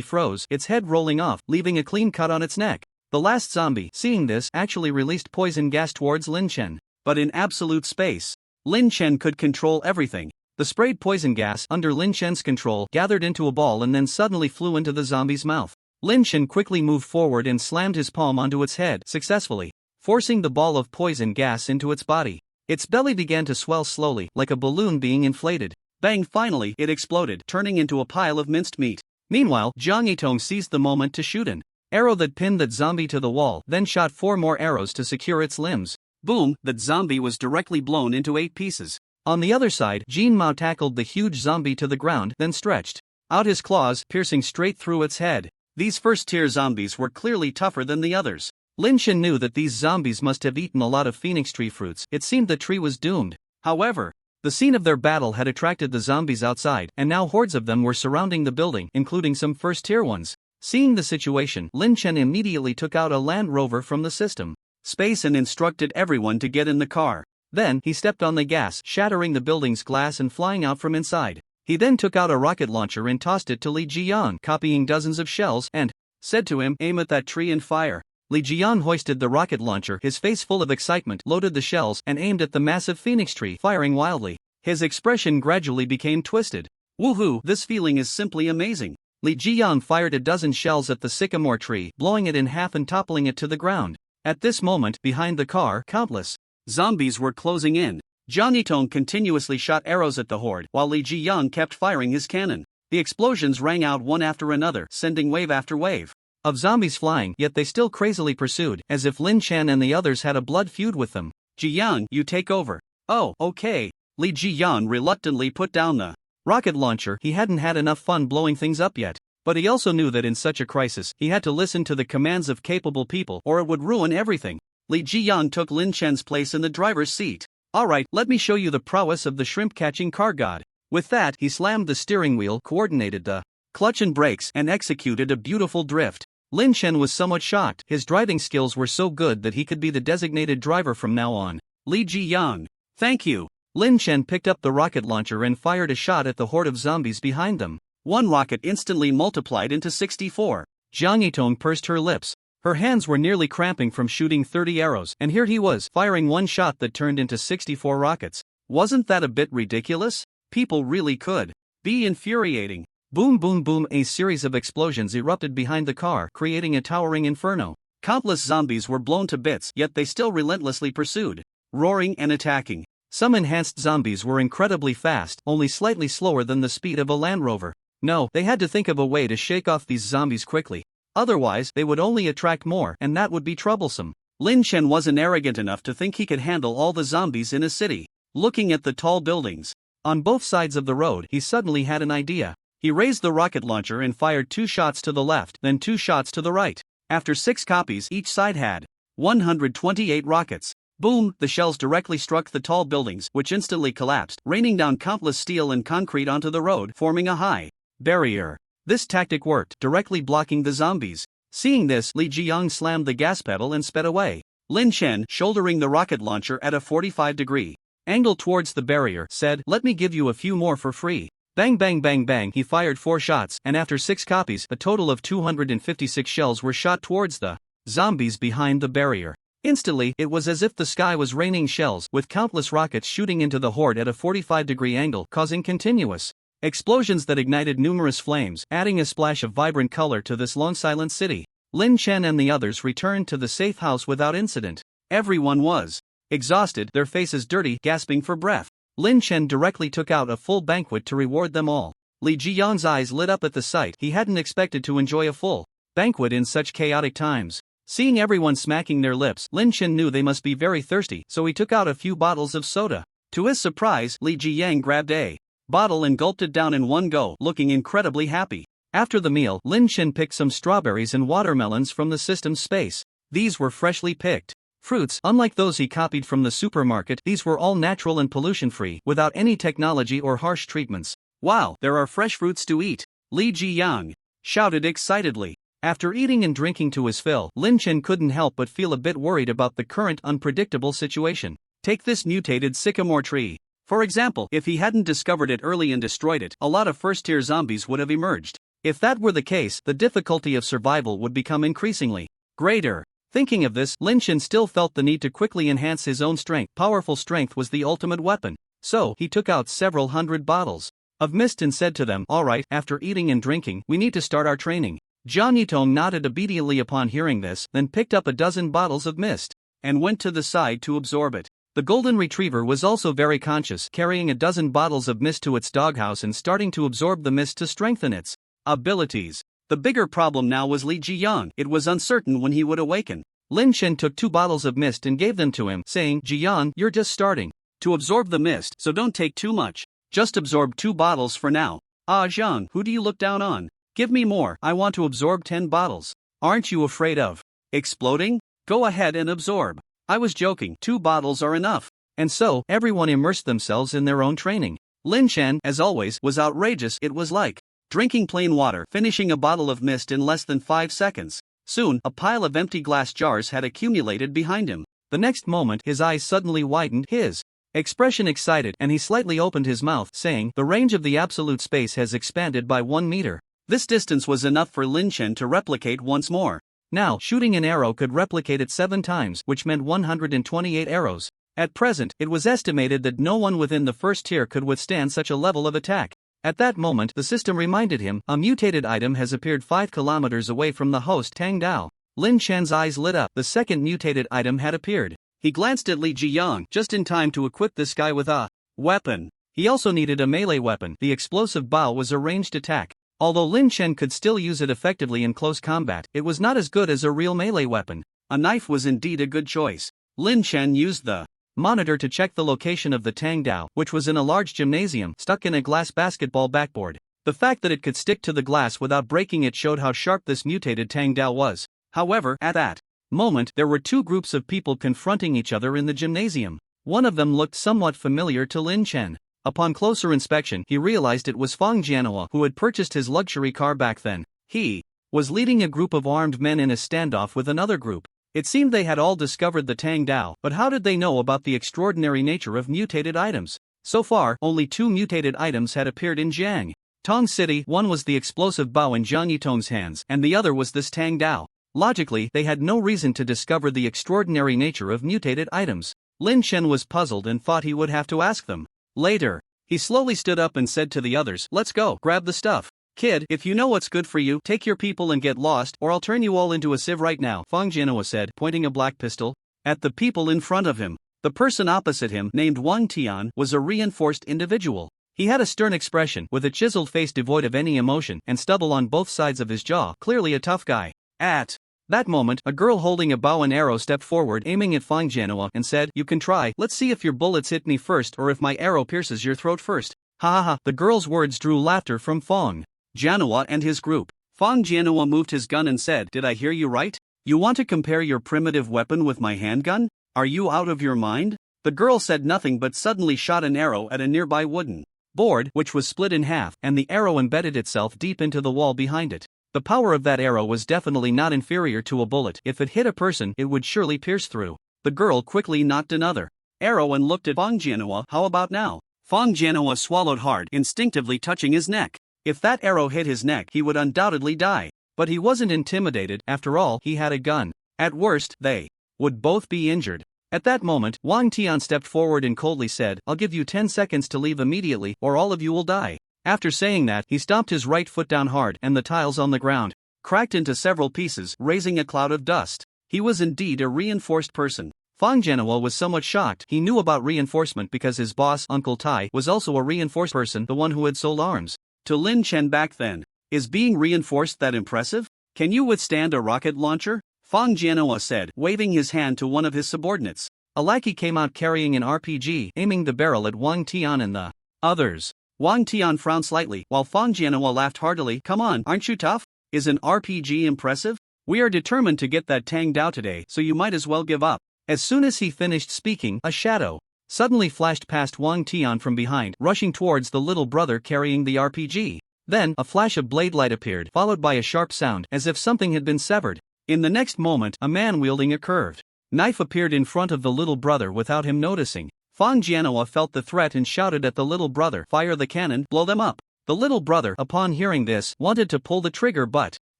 froze, its head rolling off, leaving a clean cut on its neck. The last zombie, seeing this, actually released poison gas towards Lin Chen. But in absolute space, Lin Chen could control everything. The sprayed poison gas, under Lin Chen's control, gathered into a ball and then suddenly flew into the zombie's mouth. Lin Chen quickly moved forward and slammed his palm onto its head, successfully forcing the ball of poison gas into its body. Its belly began to swell slowly, like a balloon being inflated. Bang! Finally, it exploded, turning into a pile of minced meat. Meanwhile, Jiang Yitong seized the moment to shoot an arrow that pinned that zombie to the wall, then shot 4 more arrows to secure its limbs. Boom! That zombie was directly blown into 8 pieces. On the other side, Jin Mao tackled the huge zombie to the ground, then stretched out his claws, piercing straight through its head. These first-tier zombies were clearly tougher than the others. Lin Chen knew that these zombies must have eaten a lot of phoenix tree fruits. It seemed the tree was doomed. However, the scene of their battle had attracted the zombies outside, and now hordes of them were surrounding the building, including some first-tier ones. Seeing the situation, Lin Chen immediately took out a Land Rover from the system space and instructed everyone to get in the car. Then, he stepped on the gas, shattering the building's glass and flying out from inside. He then took out a rocket launcher and tossed it to Li Jian, copying dozens of shells, and said to him, "Aim at that tree and fire." Li Jian hoisted the rocket launcher, his face full of excitement, loaded the shells, and aimed at the massive phoenix tree, firing wildly. His expression gradually became twisted. "Woohoo, this feeling is simply amazing." Li Jian fired a dozen shells at the sycamore tree, blowing it in half and toppling it to the ground. At this moment, behind the car, countless zombies were closing in. Jiang Yitong continuously shot arrows at the horde, while Li Jiang kept firing his cannon. The explosions rang out one after another, sending wave after wave of zombies flying, yet they still crazily pursued, as if Lin Chen and the others had a blood feud with them. "Jiang, you take over." "Oh, okay." Li Jiang reluctantly put down the rocket launcher. He hadn't had enough fun blowing things up yet. But he also knew that in such a crisis, he had to listen to the commands of capable people or it would ruin everything. Li Jiang took Lin Chen's place in the driver's seat. "Alright, let me show you the prowess of the shrimp-catching car god." With that, he slammed the steering wheel, coordinated the clutch and brakes, and executed a beautiful drift. Lin Chen was somewhat shocked. His driving skills were so good that he could be the designated driver from now on. Li Jiang, thank you. Lin Chen picked up the rocket launcher and fired a shot at the horde of zombies behind them. One rocket instantly multiplied into 64. Jiang Yitong pursed her lips. Her hands were nearly cramping from shooting 30 arrows, and here he was, firing one shot that turned into 64 rockets. Wasn't that a bit ridiculous? People really could be infuriating. Boom boom boom, a series of explosions erupted behind the car, creating a towering inferno. Countless zombies were blown to bits, yet they still relentlessly pursued, roaring and attacking. Some enhanced zombies were incredibly fast, only slightly slower than the speed of a Land Rover. No, they had to think of a way to shake off these zombies quickly. Otherwise, they would only attract more, and that would be troublesome. Lin Chen wasn't arrogant enough to think he could handle all the zombies in a city. Looking at the tall buildings on both sides of the road, he suddenly had an idea. He raised the rocket launcher and fired 2 shots to the left, then 2 shots to the right. After 6 copies, each side had 128 rockets. Boom! The shells directly struck the tall buildings, which instantly collapsed, raining down countless steel and concrete onto the road, forming a high barrier. This tactic worked, directly blocking the zombies. Seeing this, Li Jiang slammed the gas pedal and sped away. Lin Chen, shouldering the rocket launcher at a 45-degree angle towards the barrier, said, "Let me give you a few more for free." Bang bang bang bang, he fired 4 shots, and after 6 copies, a total of 256 shells were shot towards the zombies behind the barrier. Instantly, it was as if the sky was raining shells, with countless rockets shooting into the horde at a 45-degree angle, causing continuous explosions that ignited numerous flames, adding a splash of vibrant color to this long silent city. Lin Chen and the others returned to the safe house without incident. Everyone was exhausted, their faces dirty, gasping for breath. Lin Chen directly took out a full banquet to reward them all. Li Jiang's eyes lit up at the sight. He hadn't expected to enjoy a full banquet in such chaotic times. Seeing everyone smacking their lips, Lin Chen knew they must be very thirsty, so he took out a few bottles of soda. To his surprise, Li Jiang grabbed a bottle and gulped it down in one go, looking incredibly happy. After the meal, Lin Chen picked some strawberries and watermelons from the system's space. These were freshly picked fruits. Unlike those he copied from the supermarket, these were all natural and pollution-free, without any technology or harsh treatments. "Wow, there are fresh fruits to eat!" Li Jiang shouted excitedly. After eating and drinking to his fill, Lin Chen couldn't help but feel a bit worried about the current unpredictable situation. Take this mutated sycamore tree. For example, if he hadn't discovered it early and destroyed it, a lot of first-tier zombies would have emerged. If that were the case, the difficulty of survival would become increasingly greater. Thinking of this, Lin Chen still felt the need to quickly enhance his own strength. Powerful strength was the ultimate weapon. So, he took out several hundred bottles of mist and said to them, "Alright, after eating and drinking, we need to start our training." Jiang Yitong nodded obediently upon hearing this, then picked up a dozen bottles of mist and went to the side to absorb it. The golden retriever was also very conscious, carrying a dozen bottles of mist to its doghouse and starting to absorb the mist to strengthen its abilities. The bigger problem now was Li Jiang. It was uncertain when he would awaken. Lin Chen took 2 bottles of mist and gave them to him, saying, "Jiang, you're just starting to absorb the mist, so don't take too much. Just absorb 2 bottles for now." "Ah, Jiang, who do you look down on? Give me more, I want to absorb 10 bottles. Aren't you afraid of exploding? Go ahead and absorb." "I was joking, 2 bottles are enough." And so, everyone immersed themselves in their own training. Lin Chen, as always, was outrageous. It was like drinking plain water, finishing a bottle of mist in less than 5 seconds. Soon, a pile of empty glass jars had accumulated behind him. The next moment, his eyes suddenly widened, his expression excited, and he slightly opened his mouth, saying, "The range of the absolute space has expanded by 1 meter." This distance was enough for Lin Chen to replicate once more. Now, shooting an arrow could replicate it 7 times, which meant 128 arrows. At present, it was estimated that no one within the first tier could withstand such a level of attack. At that moment, the system reminded him, a mutated item has appeared 5 kilometers away from the host Tang Dao. Lin Chen's eyes lit up, the second mutated item had appeared. He glanced at Li Jiyang just in time to equip this guy with a weapon. He also needed a melee weapon. The explosive bao was a ranged attack. Although Lin Chen could still use it effectively in close combat, it was not as good as a real melee weapon. A knife was indeed a good choice. Lin Chen used the monitor to check the location of the Tang Dao, which was in a large gymnasium stuck in a glass basketball backboard. The fact that it could stick to the glass without breaking it showed how sharp this mutated Tang Dao was. However, at that moment, there were 2 groups of people confronting each other in the gymnasium. One of them looked somewhat familiar to Lin Chen. Upon closer inspection, he realized it was Fang Jianhua, who had purchased his luxury car back then. He was leading a group of armed men in a standoff with another group. It seemed they had all discovered the Tang Dao, but how did they know about the extraordinary nature of mutated items? So far, only 2 mutated items had appeared in Jiang Tong City. One was the explosive bao in Zhang Yitong's hands, and the other was this Tang Dao. Logically, they had no reason to discover the extraordinary nature of mutated items. Lin Chen was puzzled and thought he would have to ask them. Later, he slowly stood up and said to the others, "Let's go, grab the stuff. Kid, if you know what's good for you, take your people and get lost, or I'll turn you all into a sieve right now," Fang Jianhua said, pointing a black pistol at the people in front of him. The person opposite him, named Wang Tian, was a reinforced individual. He had a stern expression, with a chiseled face devoid of any emotion, and stubble on both sides of his jaw, clearly a tough guy. At that moment, a girl holding a bow and arrow stepped forward, aiming at Fang Jianhua, and said, "You can try, let's see if your bullets hit me first or if my arrow pierces your throat first." Ha ha ha. The girl's words drew laughter from Fang Jianhua and his group. Fang Jianhua moved his gun and said, "Did I hear you right? You want to compare your primitive weapon with my handgun? Are you out of your mind?" The girl said nothing but suddenly shot an arrow at a nearby wooden board, which was split in half, and the arrow embedded itself deep into the wall behind it. The power of that arrow was definitely not inferior to a bullet. If it hit a person, it would surely pierce through. The girl quickly knocked another arrow and looked at Fang Jianhua. "How about now?" Fang Jianhua swallowed hard, instinctively touching his neck. If that arrow hit his neck, he would undoubtedly die. But he wasn't intimidated. After all, he had a gun. At worst, they would both be injured. At that moment, Wang Tian stepped forward and coldly said, "I'll give you 10 seconds to leave immediately, or all of you will die." After saying that, he stomped his right foot down hard, and the tiles on the ground cracked into several pieces, raising a cloud of dust. He was indeed a reinforced person. Fang Jianhua was somewhat shocked. He knew about reinforcement because his boss, Uncle Tai, was also a reinforced person, the one who had sold arms to Lin Chen back then. "Is being reinforced that impressive? Can you withstand a rocket launcher?" Fang Jianhua said, waving his hand to one of his subordinates. A lackey came out carrying an RPG, aiming the barrel at Wang Tian and the others. Wang Tian frowned slightly, while Fang Jianhua laughed heartily. "Come on, aren't you tough? Is an RPG impressive? We are determined to get that Tang Dao today, so you might as well give up." As soon as he finished speaking, a shadow suddenly flashed past Wang Tian from behind, rushing towards the little brother carrying the RPG. Then, a flash of blade light appeared, followed by a sharp sound, as if something had been severed. In the next moment, a man wielding a curved knife appeared in front of the little brother without him noticing. Fang Jianhua felt the threat and shouted at the little brother, "Fire the cannon, blow them up." The little brother, upon hearing this, wanted to pull the trigger but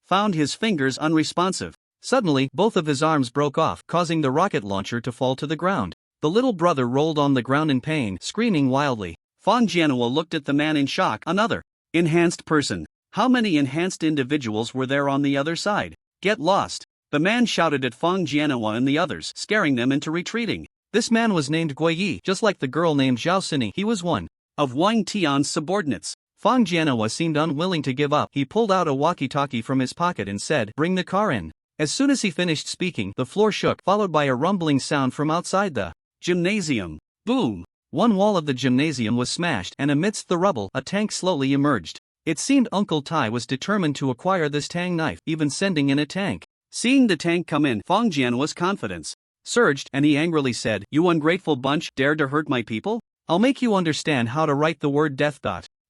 found his fingers unresponsive. Suddenly, both of his arms broke off, causing the rocket launcher to fall to the ground. The little brother rolled on the ground in pain, screaming wildly. Fang Jianhua looked at the man in shock. Another enhanced person. How many enhanced individuals were there on the other side? "Get lost!" The man shouted at Fang Jianhua and the others, scaring them into retreating. This man was named Gui Yi, just like the girl named Zhao Sini. He was one of Wang Tian's subordinates. Fang Jianhua seemed unwilling to give up. He pulled out a walkie-talkie from his pocket and said, "Bring the car in." As soon as he finished speaking, the floor shook, followed by a rumbling sound from outside the gymnasium. Boom! One wall of the gymnasium was smashed, and amidst the rubble, a tank slowly emerged. It seemed Uncle Tai was determined to acquire this Tang knife, even sending in a tank. Seeing the tank come in, Fang Jianhua's confidence surged, and he angrily said, "You ungrateful bunch, dare to hurt my people? I'll make you understand how to write the word death.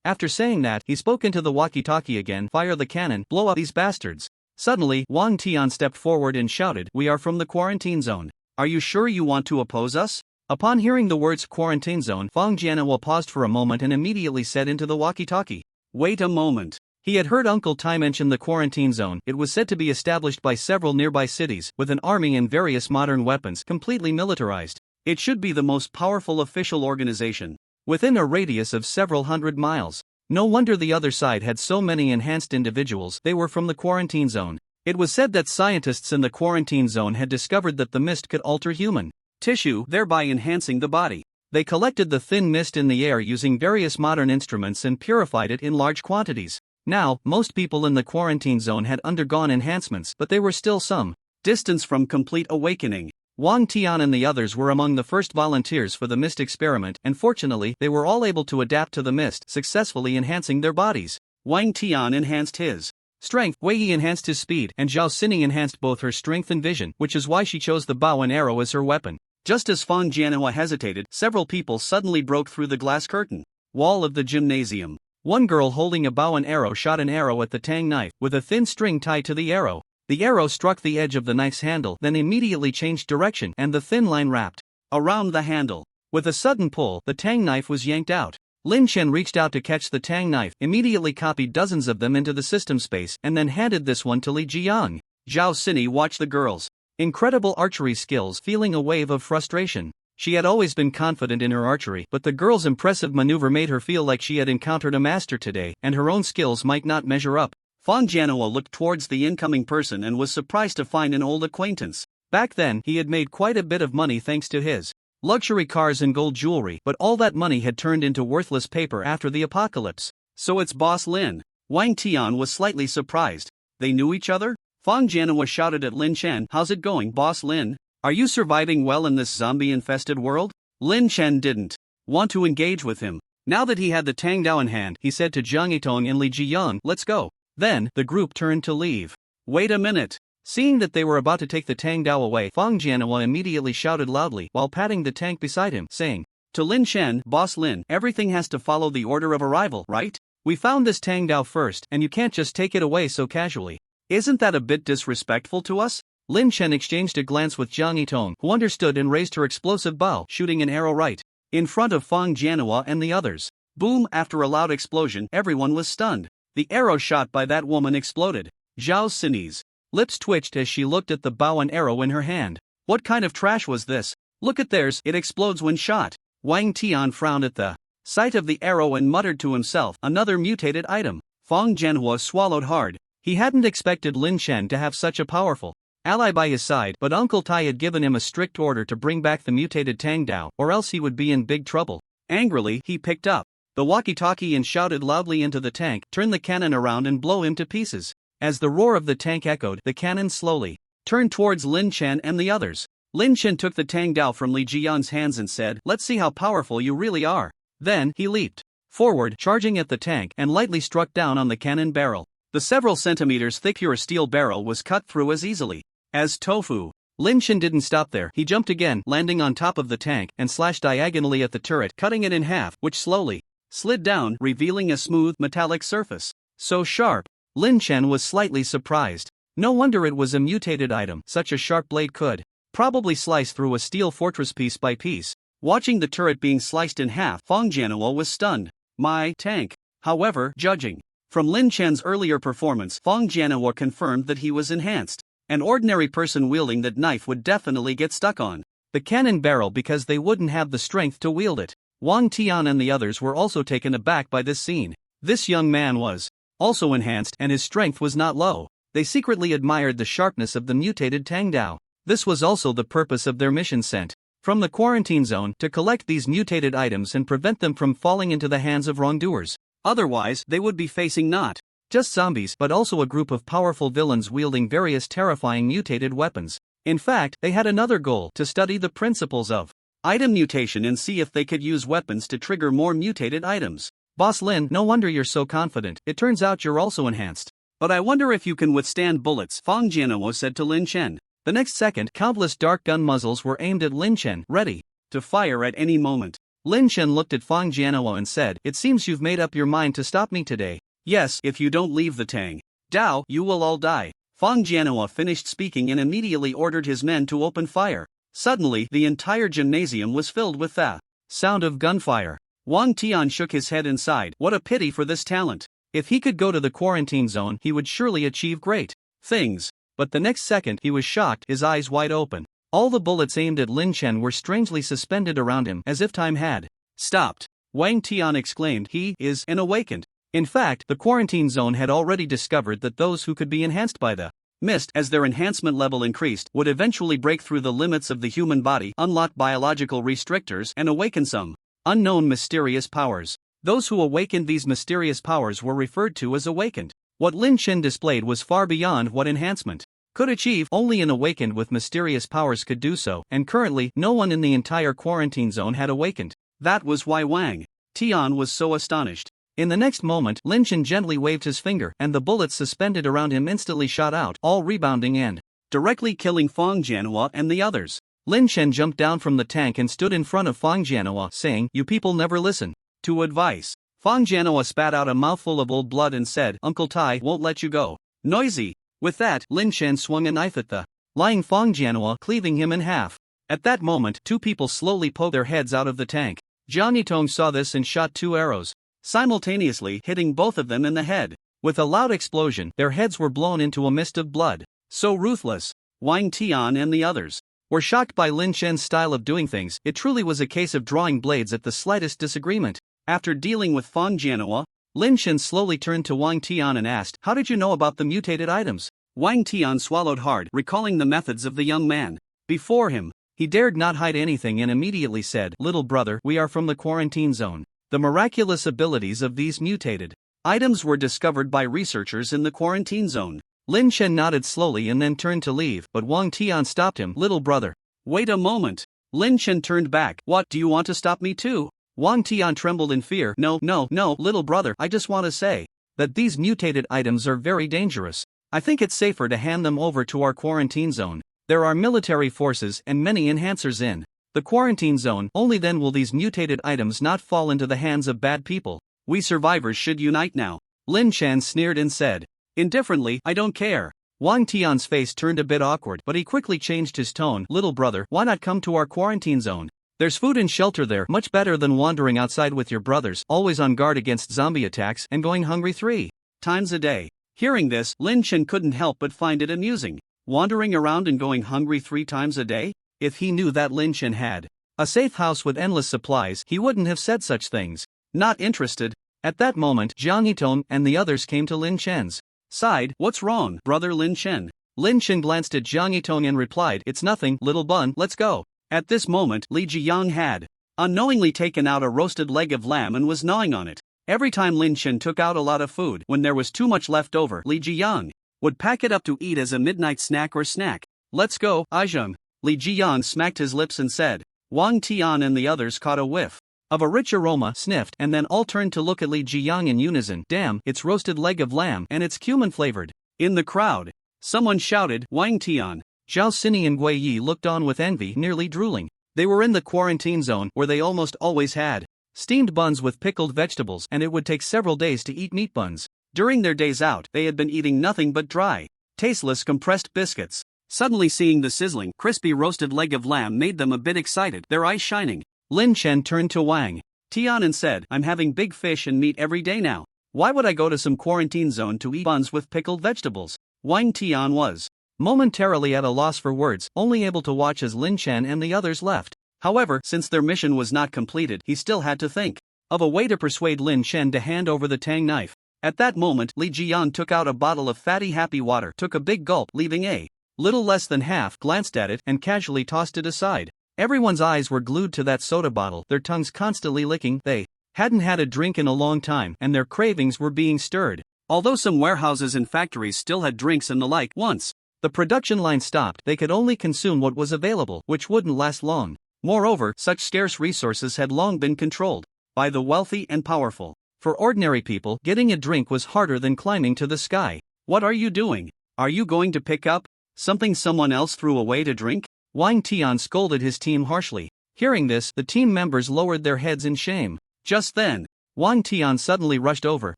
After saying that, he spoke into the walkie-talkie again. Fire the cannon, blow up these bastards. Suddenly, Wang Tian stepped forward and shouted, we are from the quarantine zone. Are you sure you want to oppose us? Upon hearing the words quarantine zone, Fang Jianhua paused for a moment and immediately said into the walkie-talkie, wait a moment. He had heard Uncle Tai mention the quarantine zone. It was said to be established by several nearby cities, with an army and various modern weapons, completely militarized. It should be the most powerful official organization, within a radius of several hundred miles. No wonder the other side had so many enhanced individuals. They were from the quarantine zone. It was said that scientists in the quarantine zone had discovered that the mist could alter human tissue, thereby enhancing the body. They collected the thin mist in the air using various modern instruments and purified it in large quantities. Now, most people in the quarantine zone had undergone enhancements, but they were still some distance from complete awakening. Wang Tian and the others were among the first volunteers for the mist experiment, and fortunately, they were all able to adapt to the mist, successfully enhancing their bodies. Wang Tian enhanced his strength, Wei Yi enhanced his speed, and Zhao Xini enhanced both her strength and vision, which is why she chose the bow and arrow as her weapon. Just as Fang Jianhua hesitated, several people suddenly broke through the glass curtain wall of the gymnasium. One girl holding a bow and arrow shot an arrow at the tang knife, with a thin string tied to the arrow. The arrow struck the edge of the knife's handle, then immediately changed direction, and the thin line wrapped around the handle. With a sudden pull, the tang knife was yanked out. Lin Chen reached out to catch the tang knife, immediately copied dozens of them into the system space, and then handed this one to Li Jiang. Zhao Xini watched the girl's incredible archery skills, feeling a wave of frustration. She had always been confident in her archery, but the girl's impressive maneuver made her feel like she had encountered a master today, and her own skills might not measure up. Fang Jianhua looked towards the incoming person and was surprised to find an old acquaintance. Back then, he had made quite a bit of money thanks to his luxury cars and gold jewelry, but all that money had turned into worthless paper after the apocalypse. So it's Boss Lin. Wang Tian was slightly surprised. They knew each other? Fang Jianhua shouted at Lin Chen, how's it going, Boss Lin? Are you surviving well in this zombie-infested world? Lin Chen didn't want to engage with him. Now that he had the Tang Dao in hand, he said to Zhang Yitong and Li Jiyang, let's go. Then, the group turned to leave. Wait a minute. Seeing that they were about to take the Tang Dao away, Fang Jianhua immediately shouted loudly while patting the tank beside him, saying, to Lin Chen, Boss Lin, everything has to follow the order of arrival, right? We found this Tang Dao first, and you can't just take it away so casually. Isn't that a bit disrespectful to us? Lin Chen exchanged a glance with Zhang Yitong, who understood and raised her explosive bow, shooting an arrow right in front of Fang Jianhua and the others. Boom! After a loud explosion, everyone was stunned. The arrow shot by that woman exploded. Zhao Xini's lips twitched as she looked at the bow and arrow in her hand. What kind of trash was this? Look at theirs, it explodes when shot. Wang Tian frowned at the sight of the arrow and muttered to himself, another mutated item. Fang Jianhua swallowed hard. He hadn't expected Lin Chen to have such a powerful ally by his side, but Uncle Tai had given him a strict order to bring back the mutated Tang Dao, or else he would be in big trouble. Angrily, he picked up the walkie-talkie and shouted loudly into the tank, turn the cannon around and blow him to pieces. As the roar of the tank echoed, the cannon slowly turned towards Lin Chen and the others. Lin Chen took the Tang Dao from Li Jiyang's hands and said, let's see how powerful you really are. Then, he leaped forward, charging at the tank, and lightly struck down on the cannon barrel. The several centimeters thick pure steel barrel was cut through as easily as tofu. Lin Chen didn't stop there. He jumped again, landing on top of the tank, and slashed diagonally at the turret, cutting it in half, which slowly slid down, revealing a smooth, metallic surface. So sharp. Lin Chen was slightly surprised. No wonder it was a mutated item. Such a sharp blade could probably slice through a steel fortress piece by piece. Watching the turret being sliced in half, Fang Jianhua was stunned. My tank. However, judging from Lin Chen's earlier performance, Fang Jianhua confirmed that he was enhanced. An ordinary person wielding that knife would definitely get stuck on the cannon barrel because they wouldn't have the strength to wield it. Wang Tian and the others were also taken aback by this scene. This young man was also enhanced, and his strength was not low. They secretly admired the sharpness of the mutated Tang Dao. This was also the purpose of their mission sent from the quarantine zone, to collect these mutated items and prevent them from falling into the hands of wrongdoers. Otherwise, they would be facing not just zombies but also a group of powerful villains wielding various terrifying mutated weapons. In fact, they had another goal, to study the principles of item mutation and see if they could use weapons to trigger more mutated items. Boss Lin, no wonder you're so confident. It turns out you're also enhanced. But I wonder if you can withstand bullets, Fang Jianhua said to Lin Chen. The next second, countless dark gun muzzles were aimed at Lin Chen, ready to fire at any moment. Lin Chen looked at Fang Jianhua and said, "It seems you've made up your mind to stop me today." "Yes, if you don't leave the Tang Dao, you will all die." Fang Jianhua finished speaking and immediately ordered his men to open fire. Suddenly, the entire gymnasium was filled with the sound of gunfire. Wang Tian shook his head and sighed. What a pity for this talent. If he could go to the quarantine zone, he would surely achieve great things. But the next second, he was shocked, his eyes wide open. All the bullets aimed at Lin Chen were strangely suspended around him, as if time had stopped. Wang Tian exclaimed, "He is an awakened." In fact, the quarantine zone had already discovered that those who could be enhanced by the mist as their enhancement level increased would eventually break through the limits of the human body, unlock biological restrictors, and awaken some unknown mysterious powers. Those who awakened these mysterious powers were referred to as awakened. What Lin Chen displayed was far beyond what enhancement could achieve. Only an awakened with mysterious powers could do so, and currently, no one in the entire quarantine zone had awakened. That was why Wang Tian was so astonished. In the next moment, Lin Chen gently waved his finger, and the bullets suspended around him instantly shot out, all rebounding and directly killing Fang Jianhua and the others. Lin Chen jumped down from the tank and stood in front of Fang Jianhua, saying, "You people never listen to advice." Fang Jianhua spat out a mouthful of old blood and said, "Uncle Tai won't let you go." Noisy. With that, Lin Chen swung a knife at the lying Fang Jianhua, cleaving him in half. At that moment, two people slowly poked their heads out of the tank. Jiang Yitong saw this and shot 2 arrows, simultaneously hitting both of them in the head. With a loud explosion, their heads were blown into a mist of blood. So ruthless. Wang Tian and the others were shocked by Lin Chen's style of doing things. It truly was a case of drawing blades at the slightest disagreement. After dealing with Fang Jianhua, Lin Chen slowly turned to Wang Tian and asked, "How did you know about the mutated items?" Wang Tian swallowed hard, recalling the methods of the young man before him. He dared not hide anything and immediately said, "Little brother, we are from the quarantine zone. The miraculous abilities of these mutated items were discovered by researchers in the quarantine zone." Lin Chen nodded slowly and then turned to leave, but Wang Tian stopped him. "Little brother, wait a moment." Lin Chen turned back. "What, do you want to stop me too?" Wang Tian trembled in fear. No, little brother, I just want to say that these mutated items are very dangerous. I think it's safer to hand them over to our quarantine zone. There are military forces and many enhancers in the quarantine zone. Only then will these mutated items not fall into the hands of bad people. We survivors should unite now. Lin Chen sneered and said. Indifferently, "I don't care." Wang Tian's face turned a bit awkward, but he quickly changed his tone. "Little brother, why not come to our quarantine zone? There's food and shelter there, much better than wandering outside with your brothers, always on guard against zombie attacks and going hungry 3 times a day." Hearing this, Lin Chen couldn't help but find it amusing. Wandering around and going hungry 3 times a day? If he knew that Lin Chen had a safe house with endless supplies, he wouldn't have said such things. Not interested. At that moment, Jiang Yitong and the others came to Lin Chen's side. "What's wrong, brother Lin Chen?" Lin Chen glanced at Jiang Yitong and replied, "It's nothing, little bun, let's go." At this moment, Li Jiyang had unknowingly taken out a roasted leg of lamb and was gnawing on it. Every time Lin Chen took out a lot of food, when there was too much left over, Li Jiyang would pack it up to eat as a midnight snack or snack. "Let's go, Aizheng." Li Jiyang smacked his lips and said. Wang Tian and the others caught a whiff of a rich aroma, sniffed, and then all turned to look at Li Jiyang in unison. "Damn, it's roasted leg of lamb, and it's cumin flavored." In the crowd, someone shouted, "Wang Tian." Zhao Xini and Gui Yi looked on with envy, nearly drooling. They were in the quarantine zone, where they almost always had steamed buns with pickled vegetables, and it would take several days to eat meat buns. During their days out, they had been eating nothing but dry, tasteless compressed biscuits. Suddenly seeing the sizzling, crispy roasted leg of lamb made them a bit excited, their eyes shining. Lin Chen turned to Wang Tian and said, "I'm having big fish and meat every day now. Why would I go to some quarantine zone to eat buns with pickled vegetables?" Wang Tian was momentarily at a loss for words, only able to watch as Lin Chen and the others left. However, since their mission was not completed, he still had to think of a way to persuade Lin Chen to hand over the tang knife. At that moment, Li Jiyang took out a bottle of fatty happy water, took a big gulp, leaving a little less than half, glanced at it, and casually tossed it aside. Everyone's eyes were glued to that soda bottle, their tongues constantly licking. They hadn't had a drink in a long time, and their cravings were being stirred. Although some warehouses and factories still had drinks and the like, once the production line stopped, they could only consume what was available, which wouldn't last long. Moreover, such scarce resources had long been controlled by the wealthy and powerful. For ordinary people, getting a drink was harder than climbing to the sky. "What are you doing? Are you going to pick up something someone else threw away to drink?" Wang Tian scolded his team harshly. Hearing this, the team members lowered their heads in shame. Just then, Wang Tian suddenly rushed over,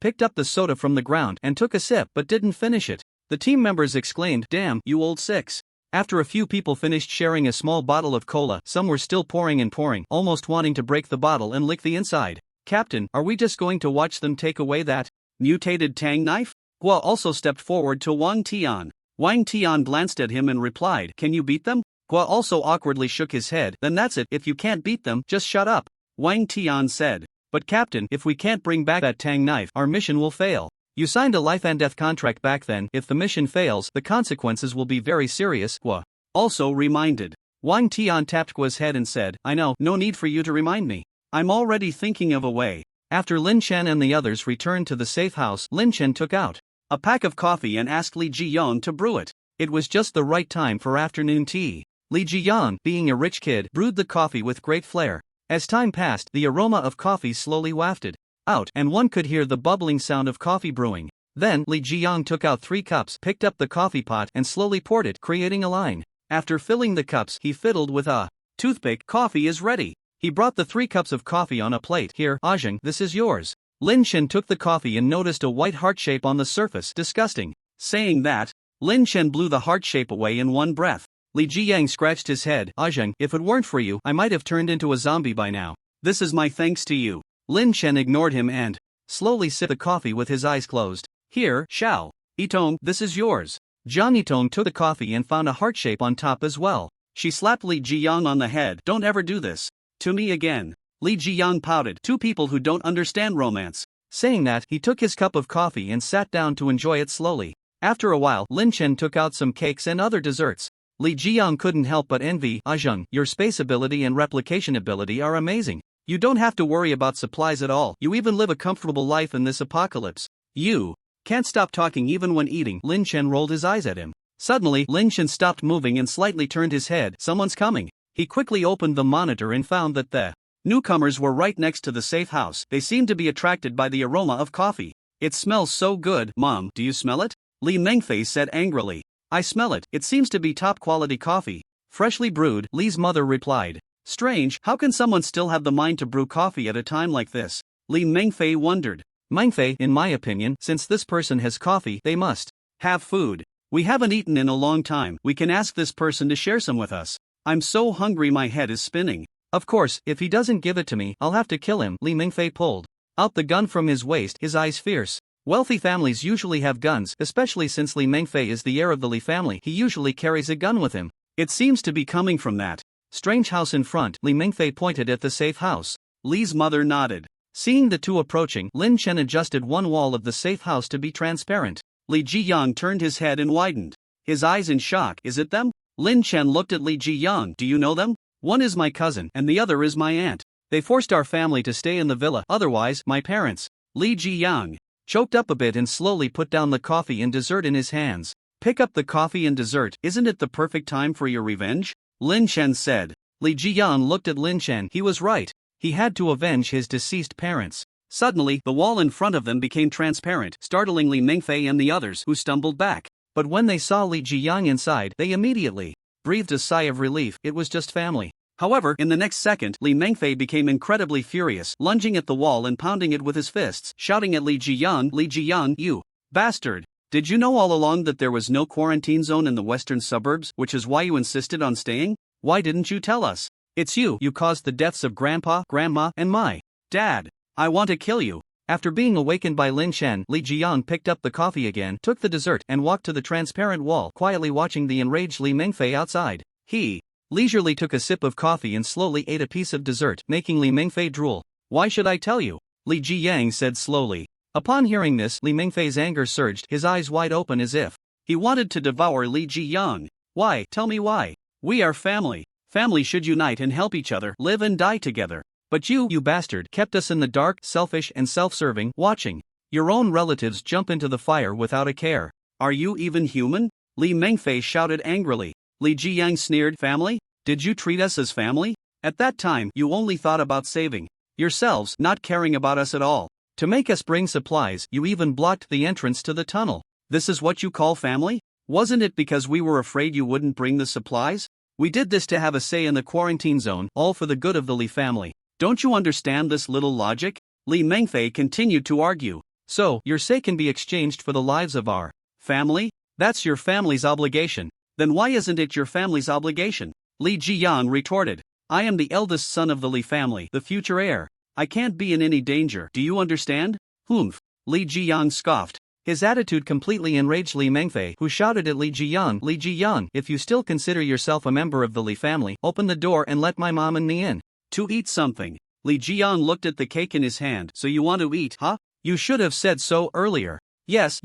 picked up the soda from the ground, and took a sip but didn't finish it. The team members exclaimed, "Damn, you old six." After a few people finished sharing a small bottle of cola, some were still pouring and pouring, almost wanting to break the bottle and lick the inside. "Captain, are we just going to watch them take away that mutated tang knife?" Hua also stepped forward to Wang Tian. Wang Tian glanced at him and replied, "Can you beat them?" Hua also awkwardly shook his head. "Then that's it, if you can't beat them, just shut up," Wang Tian said. "But Captain, if we can't bring back that tang knife, our mission will fail. You signed a life and death contract back then. If the mission fails, the consequences will be very serious," Hua also reminded. Wang Tian tapped Hua's head and said, "I know, no need for you to remind me. I'm already thinking of a way." After Lin Chen and the others returned to the safe house, Lin Chen took out a pack of coffee and asked Li Jiyang to brew it. It was just the right time for afternoon tea. Li Jiyang, being a rich kid, brewed the coffee with great flair. As time passed, the aroma of coffee slowly wafted out, and one could hear the bubbling sound of coffee brewing. Then, Li Jiyang took out 3 cups, picked up the coffee pot, and slowly poured it, creating a line. After filling the cups, he fiddled with a toothpick. "Coffee is ready." He brought the 3 cups of coffee on a plate. "Here, Ajeng, this is yours." Lin Chen took the coffee and noticed a white heart shape on the surface. "Disgusting." Saying that, Lin Chen blew the heart shape away in one breath. Li Jiyang scratched his head. "Ajeng, if it weren't for you, I might have turned into a zombie by now. This is my thanks to you." Lin Chen ignored him and slowly sipped the coffee with his eyes closed. "Here, Xiao Yitong, this is yours." Jiang Yitong took the coffee and found a heart shape on top as well. She slapped Li Jiyang on the head. "Don't ever do this to me again." Li Jiyang pouted. "Two people who don't understand romance." Saying that, he took his cup of coffee and sat down to enjoy it slowly. After a while, Lin Chen took out some cakes and other desserts. Li Jiyang couldn't help but envy. "Ajeng, your space ability and replication ability are amazing. You don't have to worry about supplies at all. You even live a comfortable life in this apocalypse. You can't stop talking even when eating." Lin Chen rolled his eyes at him. Suddenly, Lin Chen stopped moving and slightly turned his head. "Someone's coming." He quickly opened the monitor and found that the newcomers were right next to the safe house. They seemed to be attracted by the aroma of coffee. "It smells so good." "Mom, do you smell it?" Li Mengfei said angrily. "I smell it. It seems to be top-quality coffee. Freshly brewed," Li's mother replied. "Strange, how can someone still have the mind to brew coffee at a time like this?" Li Mengfei wondered. "Mengfei, in my opinion, since this person has coffee, they must have food. We haven't eaten in a long time. We can ask this person to share some with us. I'm so hungry my head is spinning." "Of course, if he doesn't give it to me, I'll have to kill him." Li Mengfei pulled out the gun from his waist, his eyes fierce. Wealthy families usually have guns, especially since Li Mengfei is the heir of the Li family. He usually carries a gun with him. It seems to be coming from that strange house in front. Li Mengfei pointed at the safe house. Li's mother nodded. Seeing the two approaching, Lin Chen adjusted one wall of the safe house to be transparent. Li Jiyang turned his head and widened his eyes in shock. "Is it them?" Lin Chen looked at Li Jiyang. "Do you know them?" "One is my cousin, and the other is my aunt. They forced our family to stay in the villa, otherwise, my parents." Li Jiyang choked up a bit and slowly put down the coffee and dessert in his hands. "Pick up the coffee and dessert. Isn't it the perfect time for your revenge?" Lin Chen said. Li Jiyang looked at Lin Chen. He was right. He had to avenge his deceased parents. Suddenly, the wall in front of them became transparent, startling Li Mengfei and the others, who stumbled back. But when they saw Li Jiyang inside, they immediately breathed a sigh of relief. It was just family. However, in the next second, Li Mengfei became incredibly furious, lunging at the wall and pounding it with his fists, shouting at Li Jiyang, "You bastard! Did you know all along that there was no quarantine zone in the western suburbs, which is why you insisted on staying? Why didn't you tell us? It's you caused the deaths of Grandpa, Grandma, and my dad. I want to kill you." After being awakened by Lin Chen, Li Jiyang picked up the coffee again, took the dessert, and walked to the transparent wall, quietly watching the enraged Li Mengfei outside. He leisurely took a sip of coffee and slowly ate a piece of dessert, making Li Mengfei drool. "Why should I tell you?" Li Jiyang said slowly. Upon hearing this, Li Mengfei's anger surged, his eyes wide open as if he wanted to devour Li Jiyang. "Why? Tell me why. We are family. Family should unite and help each other, live and die together. But you bastard, kept us in the dark, selfish and self-serving, watching your own relatives jump into the fire without a care. Are you even human?" Li Mengfei shouted angrily. Li Jiyang sneered. "Family? Did you treat us as family? At that time, you only thought about saving yourselves, not caring about us at all. To make us bring supplies, you even blocked the entrance to the tunnel. This is what you call family? Wasn't it because we were afraid you wouldn't bring the supplies?" We did this to have a say in the quarantine zone, all for the good of the Li family. Don't you understand this little logic? Li Mengfei continued to argue. So, your say can be exchanged for the lives of our family? That's your family's obligation. Then why isn't it your family's obligation? Li Jiyang retorted. I am the eldest son of the Li family, the future heir. I can't be in any danger, do you understand? Humph. Li Jiyang scoffed. His attitude completely enraged Li Mengfei, who shouted at Li Jiyang, if you still consider yourself a member of the Li family, open the door and let my mom and me in. To eat something. Li Jiyang looked at the cake in his hand. So you want to eat, huh? You should have said so earlier. Yes.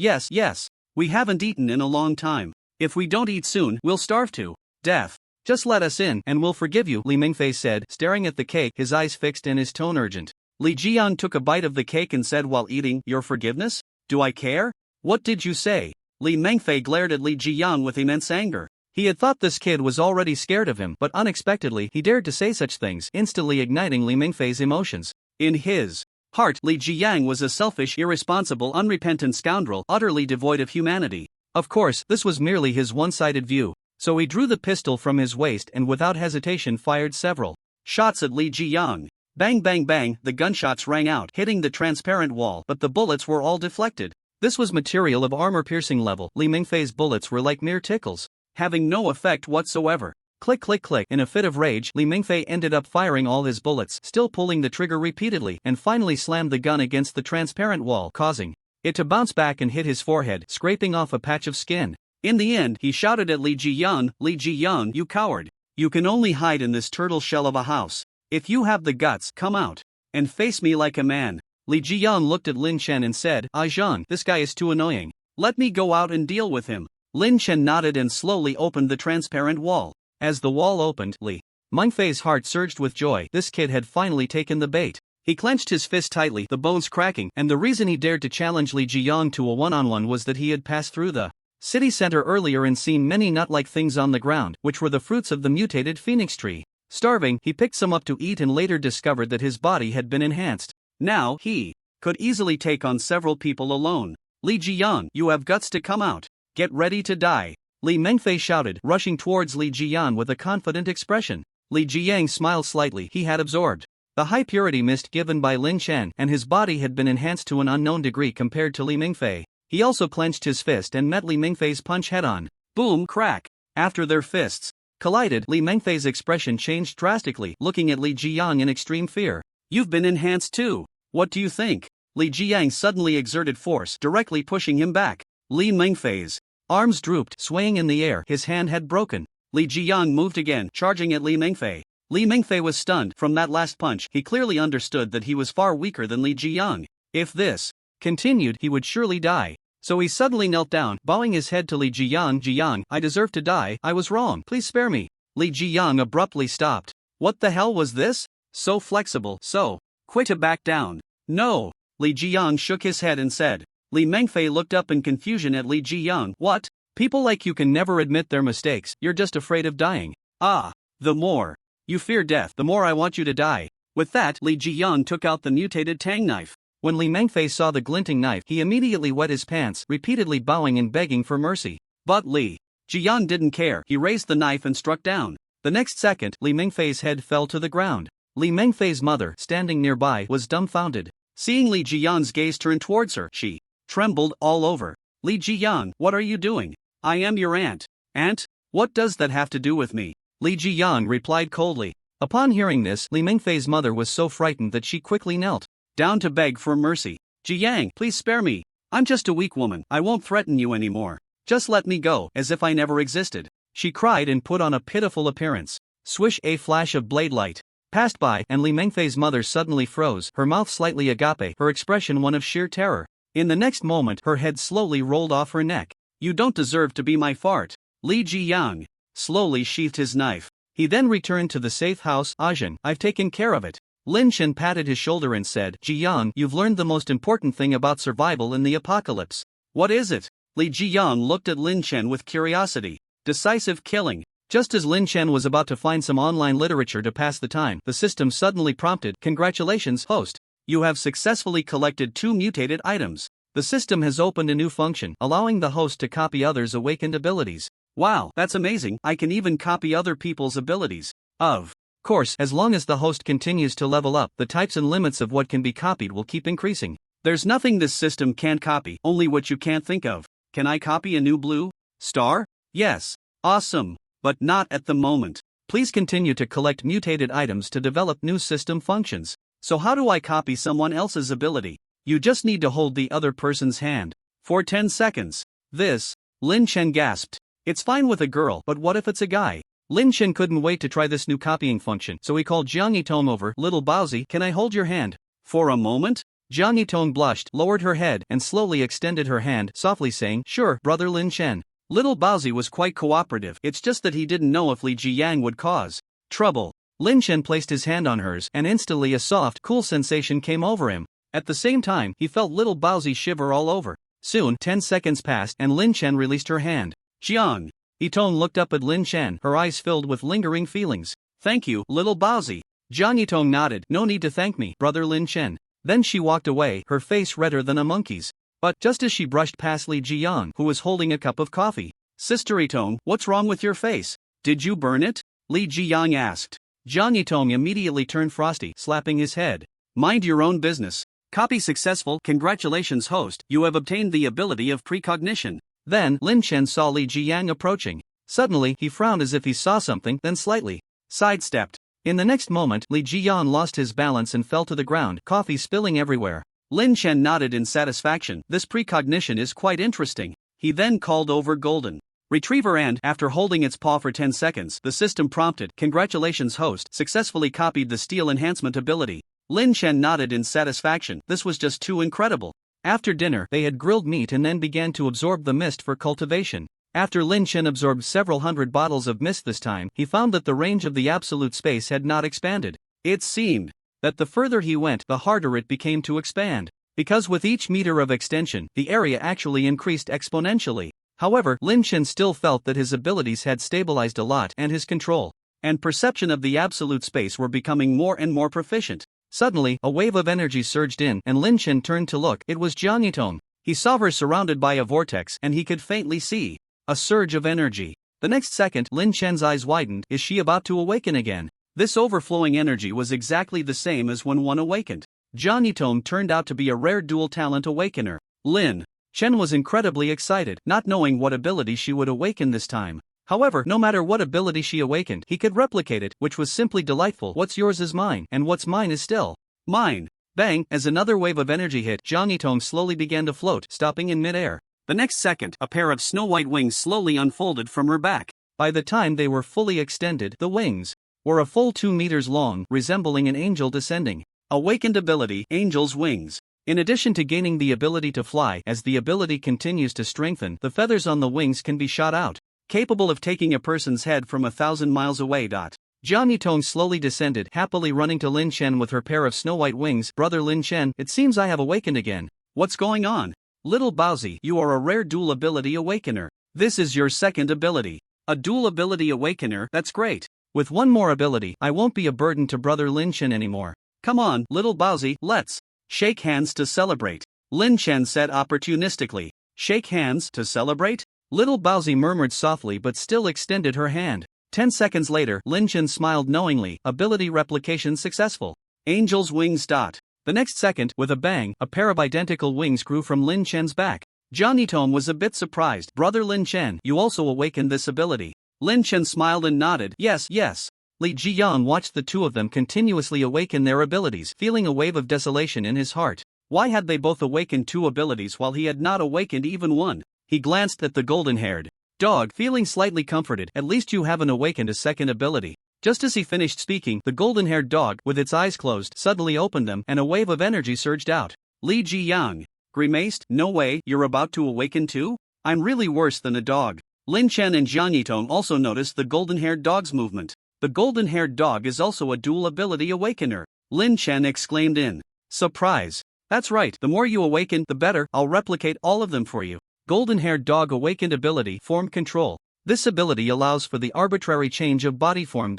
We haven't eaten in a long time. If we don't eat soon, we'll starve to death. Just let us in, and we'll forgive you, Li Mengfei said, staring at the cake, his eyes fixed and his tone urgent. Li Jiyang took a bite of the cake and said while eating, your forgiveness? Do I care? What did you say? Li Mengfei glared at Li Jiyang with immense anger. He had thought this kid was already scared of him, but unexpectedly he dared to say such things, instantly igniting Li Mengfei's emotions. In his heart, Li Jiyang was a selfish, irresponsible, unrepentant scoundrel, utterly devoid of humanity. Of course, this was merely his one-sided view, so he drew the pistol from his waist and without hesitation fired several shots at Li Jiyang. Bang bang bang, the gunshots rang out, hitting the transparent wall, but the bullets were all deflected. This was material of armor-piercing level. Li Mengfei's bullets were like mere tickles, having no effect whatsoever. Click click click. In a fit of rage, Li Mengfei ended up firing all his bullets, still pulling the trigger repeatedly, and finally slammed the gun against the transparent wall, causing it to bounce back and hit his forehead, scraping off a patch of skin. In the end, he shouted at Li Jiyang, you coward. You can only hide in this turtle shell of a house. If you have the guts, come out and face me like a man. Li Jiyang looked at Lin Chen and said, Zhang, this guy is too annoying. Let me go out and deal with him. Lin Chen nodded and slowly opened the transparent wall. As the wall opened, Li Mengfei's heart surged with joy. This kid had finally taken the bait. He clenched his fist tightly, the bones cracking, and the reason he dared to challenge Li Jiyang to a one-on-one was that he had passed through the city center earlier and seen many nut-like things on the ground, which were the fruits of the mutated phoenix tree. Starving, he picked some up to eat and later discovered that his body had been enhanced. Now, he could easily take on several people alone. Li Jiyang, you have guts to come out. Get ready to die. Li Mengfei shouted, rushing towards Li Jiyang with a confident expression. Li Jiyang smiled slightly. He had absorbed the high-purity mist given by Lin Chen, and his body had been enhanced to an unknown degree compared to Li Mengfei. He also clenched his fist and met Li Mengfei's punch head-on. Boom, crack. After their fists collided, Li Mengfei's expression changed drastically, looking at Li Jiyang in extreme fear. You've been enhanced too. What do you think? Li Jiyang suddenly exerted force, directly pushing him back. Li Mengfei's arms drooped, swaying in the air, his hand had broken. Li Jiyang moved again, charging at Li Mengfei. Li Mengfei was stunned. From that last punch, he clearly understood that he was far weaker than Li Jiyang. If this continued, he would surely die. So he suddenly knelt down, bowing his head to Li Jiyang. Jiyang, I deserve to die, I was wrong, please spare me. Li Jiyang abruptly stopped. What the hell was this? So flexible, so quick to back down. No. Li Jiyang shook his head and said. Li Mengfei looked up in confusion at Li Jiyang. What? People like you can never admit their mistakes, you're just afraid of dying. Ah. The more you fear death, the more I want you to die. With that, Li Jiyang took out the mutated tang knife. When Li Mengfei saw the glinting knife, he immediately wet his pants, repeatedly bowing and begging for mercy. But Li Jiyang didn't care. He raised the knife and struck down. The next second, Li Mengfei's head fell to the ground. Li Mengfei's mother, standing nearby, was dumbfounded. Seeing Li Jiyang's gaze turn towards her, she trembled all over. Li Jiyang, what are you doing? I am your aunt. Aunt? What does that have to do with me? Li Jiyang replied coldly. Upon hearing this, Li Mengfei's mother was so frightened that she quickly knelt down to beg for mercy. Jiyang, please spare me. I'm just a weak woman. I won't threaten you anymore. Just let me go, as if I never existed. She cried and put on a pitiful appearance. Swish, a flash of blade light passed by, and Li Mengfei's mother suddenly froze, her mouth slightly agape, her expression one of sheer terror. In the next moment, her head slowly rolled off her neck. You don't deserve to be my fart. Li Jiyang slowly sheathed his knife. He then returned to the safe house. Zhang, I've taken care of it. Lin Chen patted his shoulder and said, Jiyang, you've learned the most important thing about survival in the apocalypse. What is it? Li Jiyang looked at Lin Chen with curiosity. Decisive killing. Just as Lin Chen was about to find some online literature to pass the time, the system suddenly prompted, Congratulations, host. You have successfully collected 2 mutated items. The system has opened a new function, allowing the host to copy others' awakened abilities. Wow, that's amazing. I can even copy other people's abilities. Of course, as long as the host continues to level up, the types and limits of what can be copied will keep increasing. There's nothing this system can't copy, only what you can't think of. Can I copy a new blue star? Yes. Awesome. But not at the moment. Please continue to collect mutated items to develop new system functions. So how do I copy someone else's ability? You just need to hold the other person's hand for 10 seconds. This, Lin Chen gasped. It's fine with a girl, but what if it's a guy? Lin Chen couldn't wait to try this new copying function, so he called Jiang Yitong over. Little Baozi, can I hold your hand? For a moment? Jiang Yitong blushed, lowered her head, and slowly extended her hand, softly saying, sure, brother Lin Chen. Little Baozi was quite cooperative, it's just that he didn't know if Li Jiyang would cause trouble. Lin Chen placed his hand on hers, and instantly a soft, cool sensation came over him. At the same time, he felt little Baozi shiver all over. Soon, 10 seconds passed, and Lin Chen released her hand. Jiang Yitong looked up at Lin Chen, her eyes filled with lingering feelings. Thank you, little Baozi. Jiang Yitong nodded. No need to thank me, brother Lin Chen. Then she walked away, her face redder than a monkey's. But just as she brushed past Li Jiyang, who was holding a cup of coffee. Sister Yitong, what's wrong with your face? Did you burn it? Li Jiyang asked. Jiang Yitong immediately turned frosty, slapping his head. Mind your own business. Copy successful. Congratulations, host, you have obtained the ability of precognition. Then, Lin Chen saw Li Jiyang approaching. Suddenly, he frowned as if he saw something, then slightly sidestepped. In the next moment, Li Jiyang lost his balance and fell to the ground, coffee spilling everywhere. Lin Chen nodded in satisfaction. This precognition is quite interesting. He then called over Golden Retriever and, after holding its paw for 10 seconds, the system prompted, congratulations host, successfully copied the steel enhancement ability. Lin Chen nodded in satisfaction. This was just too incredible. After dinner, they had grilled meat and then began to absorb the mist for cultivation. After Lin Chen absorbed several hundred bottles of mist this time, he found that the range of the absolute space had not expanded. It seemed that the further he went, the harder it became to expand. Because with each meter of extension, the area actually increased exponentially. However, Lin Chen still felt that his abilities had stabilized a lot and his control and perception of the absolute space were becoming more and more proficient. Suddenly, a wave of energy surged in, and Lin Chen turned to look. It was Jiang Yitong. He saw her surrounded by a vortex, and he could faintly see a surge of energy. The next second, Lin Chen's eyes widened. Is she about to awaken again? This overflowing energy was exactly the same as when one awakened. Jiang Yitong turned out to be a rare dual talent awakener. Lin Chen was incredibly excited, not knowing what ability she would awaken this time. However, no matter what ability she awakened, he could replicate it, which was simply delightful. What's yours is mine, and what's mine is still mine. Bang! As another wave of energy hit, Jiang Yitong slowly began to float, stopping in midair. The next second, a pair of snow-white wings slowly unfolded from her back. By the time they were fully extended, the wings were a full 2 meters long, resembling an angel descending. Awakened ability, Angel's Wings. In addition to gaining the ability to fly, as the ability continues to strengthen, the feathers on the wings can be shot out, capable of taking a person's head from 1,000 miles away. Jiang Yitong slowly descended, happily running to Lin Chen with her pair of snow-white wings. Brother Lin Chen, it seems I have awakened again. What's going on? Little Baozi, you are a rare dual ability awakener. This is your second ability. A dual ability awakener, that's great. With one more ability, I won't be a burden to brother Lin Chen anymore. Come on, little Baozi, let's shake hands to celebrate. Lin Chen said opportunistically. Shake hands to celebrate? Little Baozi murmured softly but still extended her hand. 10 seconds later, Lin Chen smiled knowingly. Ability replication successful. Angel's Wings. The next second, with a bang, a pair of identical wings grew from Lin Chen's back. Jiang Yitong was a bit surprised. Brother Lin Chen, you also awakened this ability. Lin Chen smiled and nodded. Yes, yes. Li Jiyang watched the two of them continuously awaken their abilities, feeling a wave of desolation in his heart. Why had they both awakened 2 abilities while he had not awakened even one? He glanced at the golden-haired dog, feeling slightly comforted. At least you haven't awakened a second ability. Just as he finished speaking, the golden-haired dog, with its eyes closed, suddenly opened them, and a wave of energy surged out. Li Jiyang grimaced. No way, you're about to awaken too? I'm really worse than a dog. Lin Chen and Jiang Yitong also noticed the golden-haired dog's movement. The golden-haired dog is also a dual ability awakener. Lin Chen exclaimed in surprise. That's right, the more you awaken, the better. I'll replicate all of them for you. Golden-haired dog awakened ability, form control. This ability allows for the arbitrary change of body form.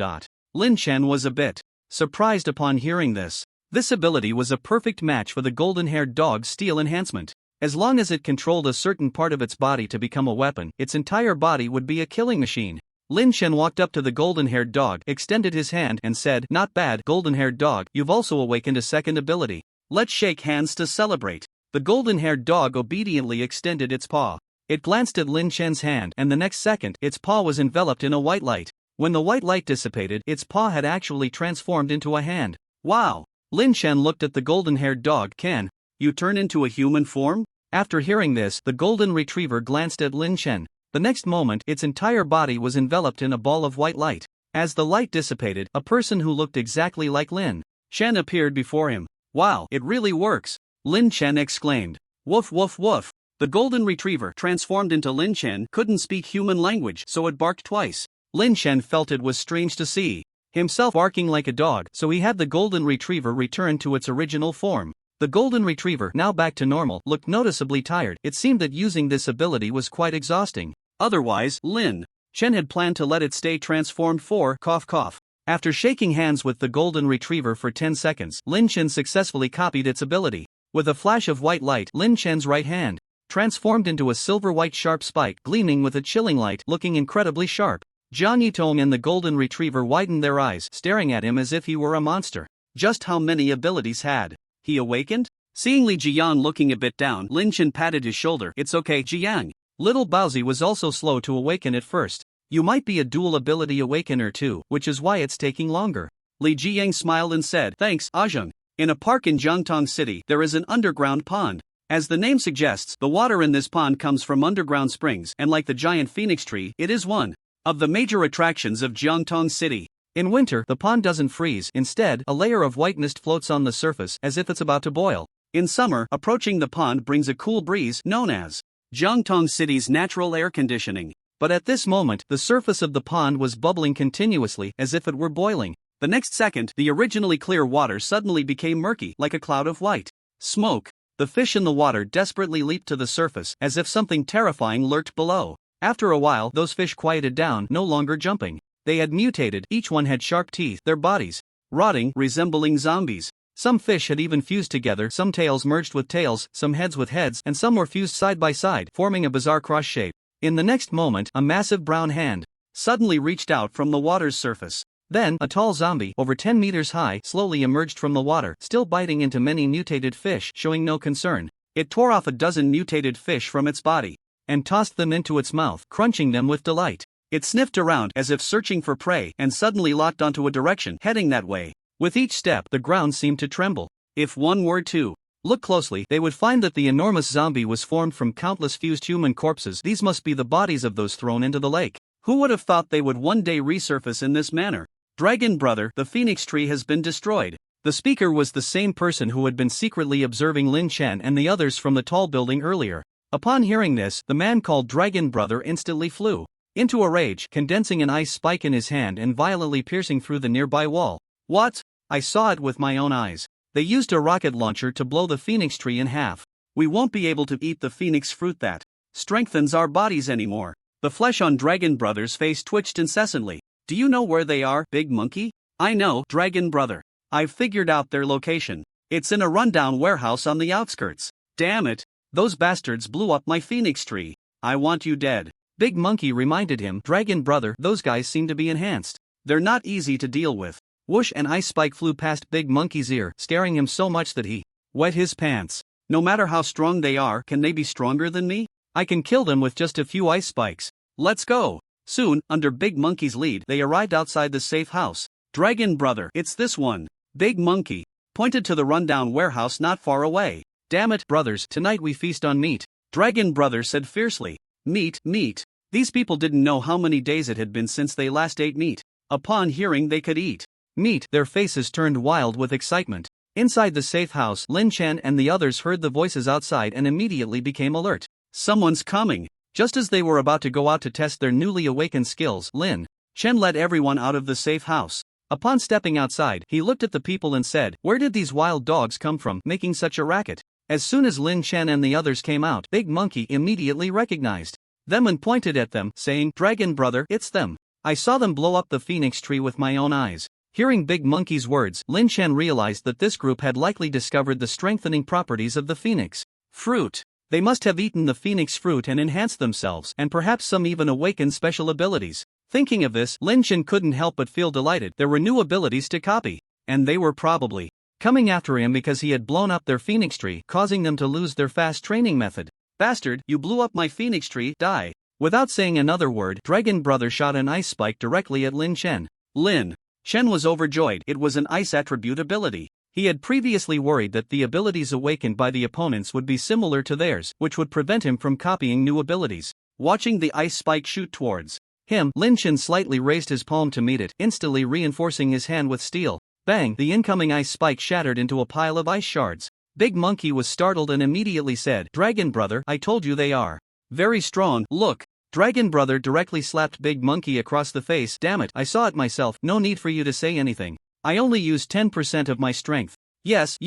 Lin Chen was a bit surprised upon hearing this. This ability was a perfect match for the golden-haired dog's steel enhancement. As long as it controlled a certain part of its body to become a weapon, its entire body would be a killing machine. Lin Chen walked up to the golden-haired dog, extended his hand, and said, "Not bad, golden-haired dog, you've also awakened a second ability. Let's shake hands to celebrate." The golden-haired dog obediently extended its paw. It glanced at Lin Chen's hand, and the next second, its paw was enveloped in a white light. When the white light dissipated, its paw had actually transformed into a hand. Wow! Lin Chen looked at the golden-haired dog. "Can you turn into a human form?" After hearing this, the golden retriever glanced at Lin Chen. The next moment, its entire body was enveloped in a ball of white light. As the light dissipated, a person who looked exactly like Lin Chen appeared before him. "Wow, it really works!" Lin Chen exclaimed. "Woof woof woof." The golden retriever, transformed into Lin Chen, couldn't speak human language, so it barked twice. Lin Chen felt it was strange to see himself barking like a dog, so he had the golden retriever return to its original form. The golden retriever, now back to normal, looked noticeably tired. It seemed that using this ability was quite exhausting. Otherwise, Lin Chen had planned to let it stay transformed for cough cough. After shaking hands with the golden retriever for 10 seconds, Lin Chen successfully copied its ability. With a flash of white light, Lin Chen's right hand transformed into a silver-white sharp spike gleaming with a chilling light, looking incredibly sharp. Jiang Yitong and the golden retriever widened their eyes, staring at him as if he were a monster. Just how many abilities had he awakened? Seeing Li Jiang looking a bit down, Lin Chen patted his shoulder. "It's okay, Jiang." Little Baozi was also slow to awaken at first. "You might be a dual ability awakener too, which is why it's taking longer." Li Jiang smiled and said, "Thanks, Ajeng." In a park in Jiangtong City, there is an underground pond. As the name suggests, the water in this pond comes from underground springs, and like the giant phoenix tree, it is one of the major attractions of Jiangtong City. In winter, the pond doesn't freeze. Instead, a layer of white mist floats on the surface as if it's about to boil. In summer, approaching the pond brings a cool breeze known as Jiangtong City's natural air conditioning. But at this moment, the surface of the pond was bubbling continuously as if it were boiling. The next second, the originally clear water suddenly became murky, like a cloud of white smoke. The fish in the water desperately leaped to the surface, as if something terrifying lurked below. After a while, those fish quieted down, no longer jumping. They had mutated, each one had sharp teeth, their bodies rotting, resembling zombies. Some fish had even fused together, some tails merged with tails, some heads with heads, and some were fused side by side, forming a bizarre cross shape. In the next moment, a massive brown hand suddenly reached out from the water's surface. Then, a tall zombie, over 10 meters high, slowly emerged from the water, still biting into many mutated fish, showing no concern. It tore off a dozen mutated fish from its body and tossed them into its mouth, crunching them with delight. It sniffed around as if searching for prey and suddenly locked onto a direction, heading that way. With each step, the ground seemed to tremble. If one were to look closely, they would find that the enormous zombie was formed from countless fused human corpses. These must be the bodies of those thrown into the lake. Who would have thought they would one day resurface in this manner? "Dragon brother, the phoenix tree has been destroyed." The speaker was the same person who had been secretly observing Lin Chen and the others from the tall building earlier. Upon hearing this, the man called Dragon Brother instantly flew into a rage, condensing an ice spike in his hand and violently piercing through the nearby wall. "What? I saw it with my own eyes. They used a rocket launcher to blow the phoenix tree in half. We won't be able to eat the phoenix fruit that strengthens our bodies anymore." The flesh on Dragon Brother's face twitched incessantly. "Do you know where they are, Big Monkey?" "I know, Dragon Brother. I've figured out their location. It's in a rundown warehouse on the outskirts." "Damn it. Those bastards blew up my phoenix tree. I want you dead." Big Monkey reminded him, "Dragon Brother, those guys seem to be enhanced. They're not easy to deal with." Whoosh, an ice spike flew past Big Monkey's ear, scaring him so much that he wet his pants. "No matter how strong they are, can they be stronger than me? I can kill them with just a few ice spikes. Let's go." Soon, under Big Monkey's lead, they arrived outside the safe house. "Dragon Brother, it's this one." Big Monkey pointed to the rundown warehouse not far away. "Damn it, brothers, tonight we feast on meat," Dragon Brother said fiercely. "Meat, meat." These people didn't know how many days it had been since they last ate meat. Upon hearing they could eat meat, their faces turned wild with excitement. Inside the safe house, Lin Chen and the others heard the voices outside and immediately became alert. Someone's coming. Just as they were about to go out to test their newly awakened skills, Lin Chen led everyone out of the safe house. Upon stepping outside, he looked at the people and said, "Where did these wild dogs come from, making such a racket?" As soon as Lin Chen and the others came out, Big Monkey immediately recognized them and pointed at them, saying, "Dragon Brother, it's them. I saw them blow up the phoenix tree with my own eyes." Hearing Big Monkey's words, Lin Chen realized that this group had likely discovered the strengthening properties of the phoenix fruit. They must have eaten the phoenix fruit and enhanced themselves, and perhaps some even awakened special abilities. Thinking of this, Lin Chen couldn't help but feel delighted. There were new abilities to copy, and they were probably coming after him because he had blown up their phoenix tree, causing them to lose their fast training method. Bastard, you blew up my phoenix tree, die. Without saying another word, Dragon Brother shot an ice spike directly at Lin Chen. Lin Chen was overjoyed. It was an ice attribute ability. He had previously worried that the abilities awakened by the opponents would be similar to theirs, which would prevent him from copying new abilities. Watching the ice spike shoot towards him, Lin Chen slightly raised his palm to meet it, instantly reinforcing his hand with steel. Bang! The incoming ice spike shattered into a pile of ice shards. Big Monkey was startled and immediately said, "Dragon Brother, I told you they are very strong, look." Dragon Brother directly slapped Big Monkey across the face. "Damn it, I saw it myself, no need for you to say anything. I only used 10% of my strength." Yes,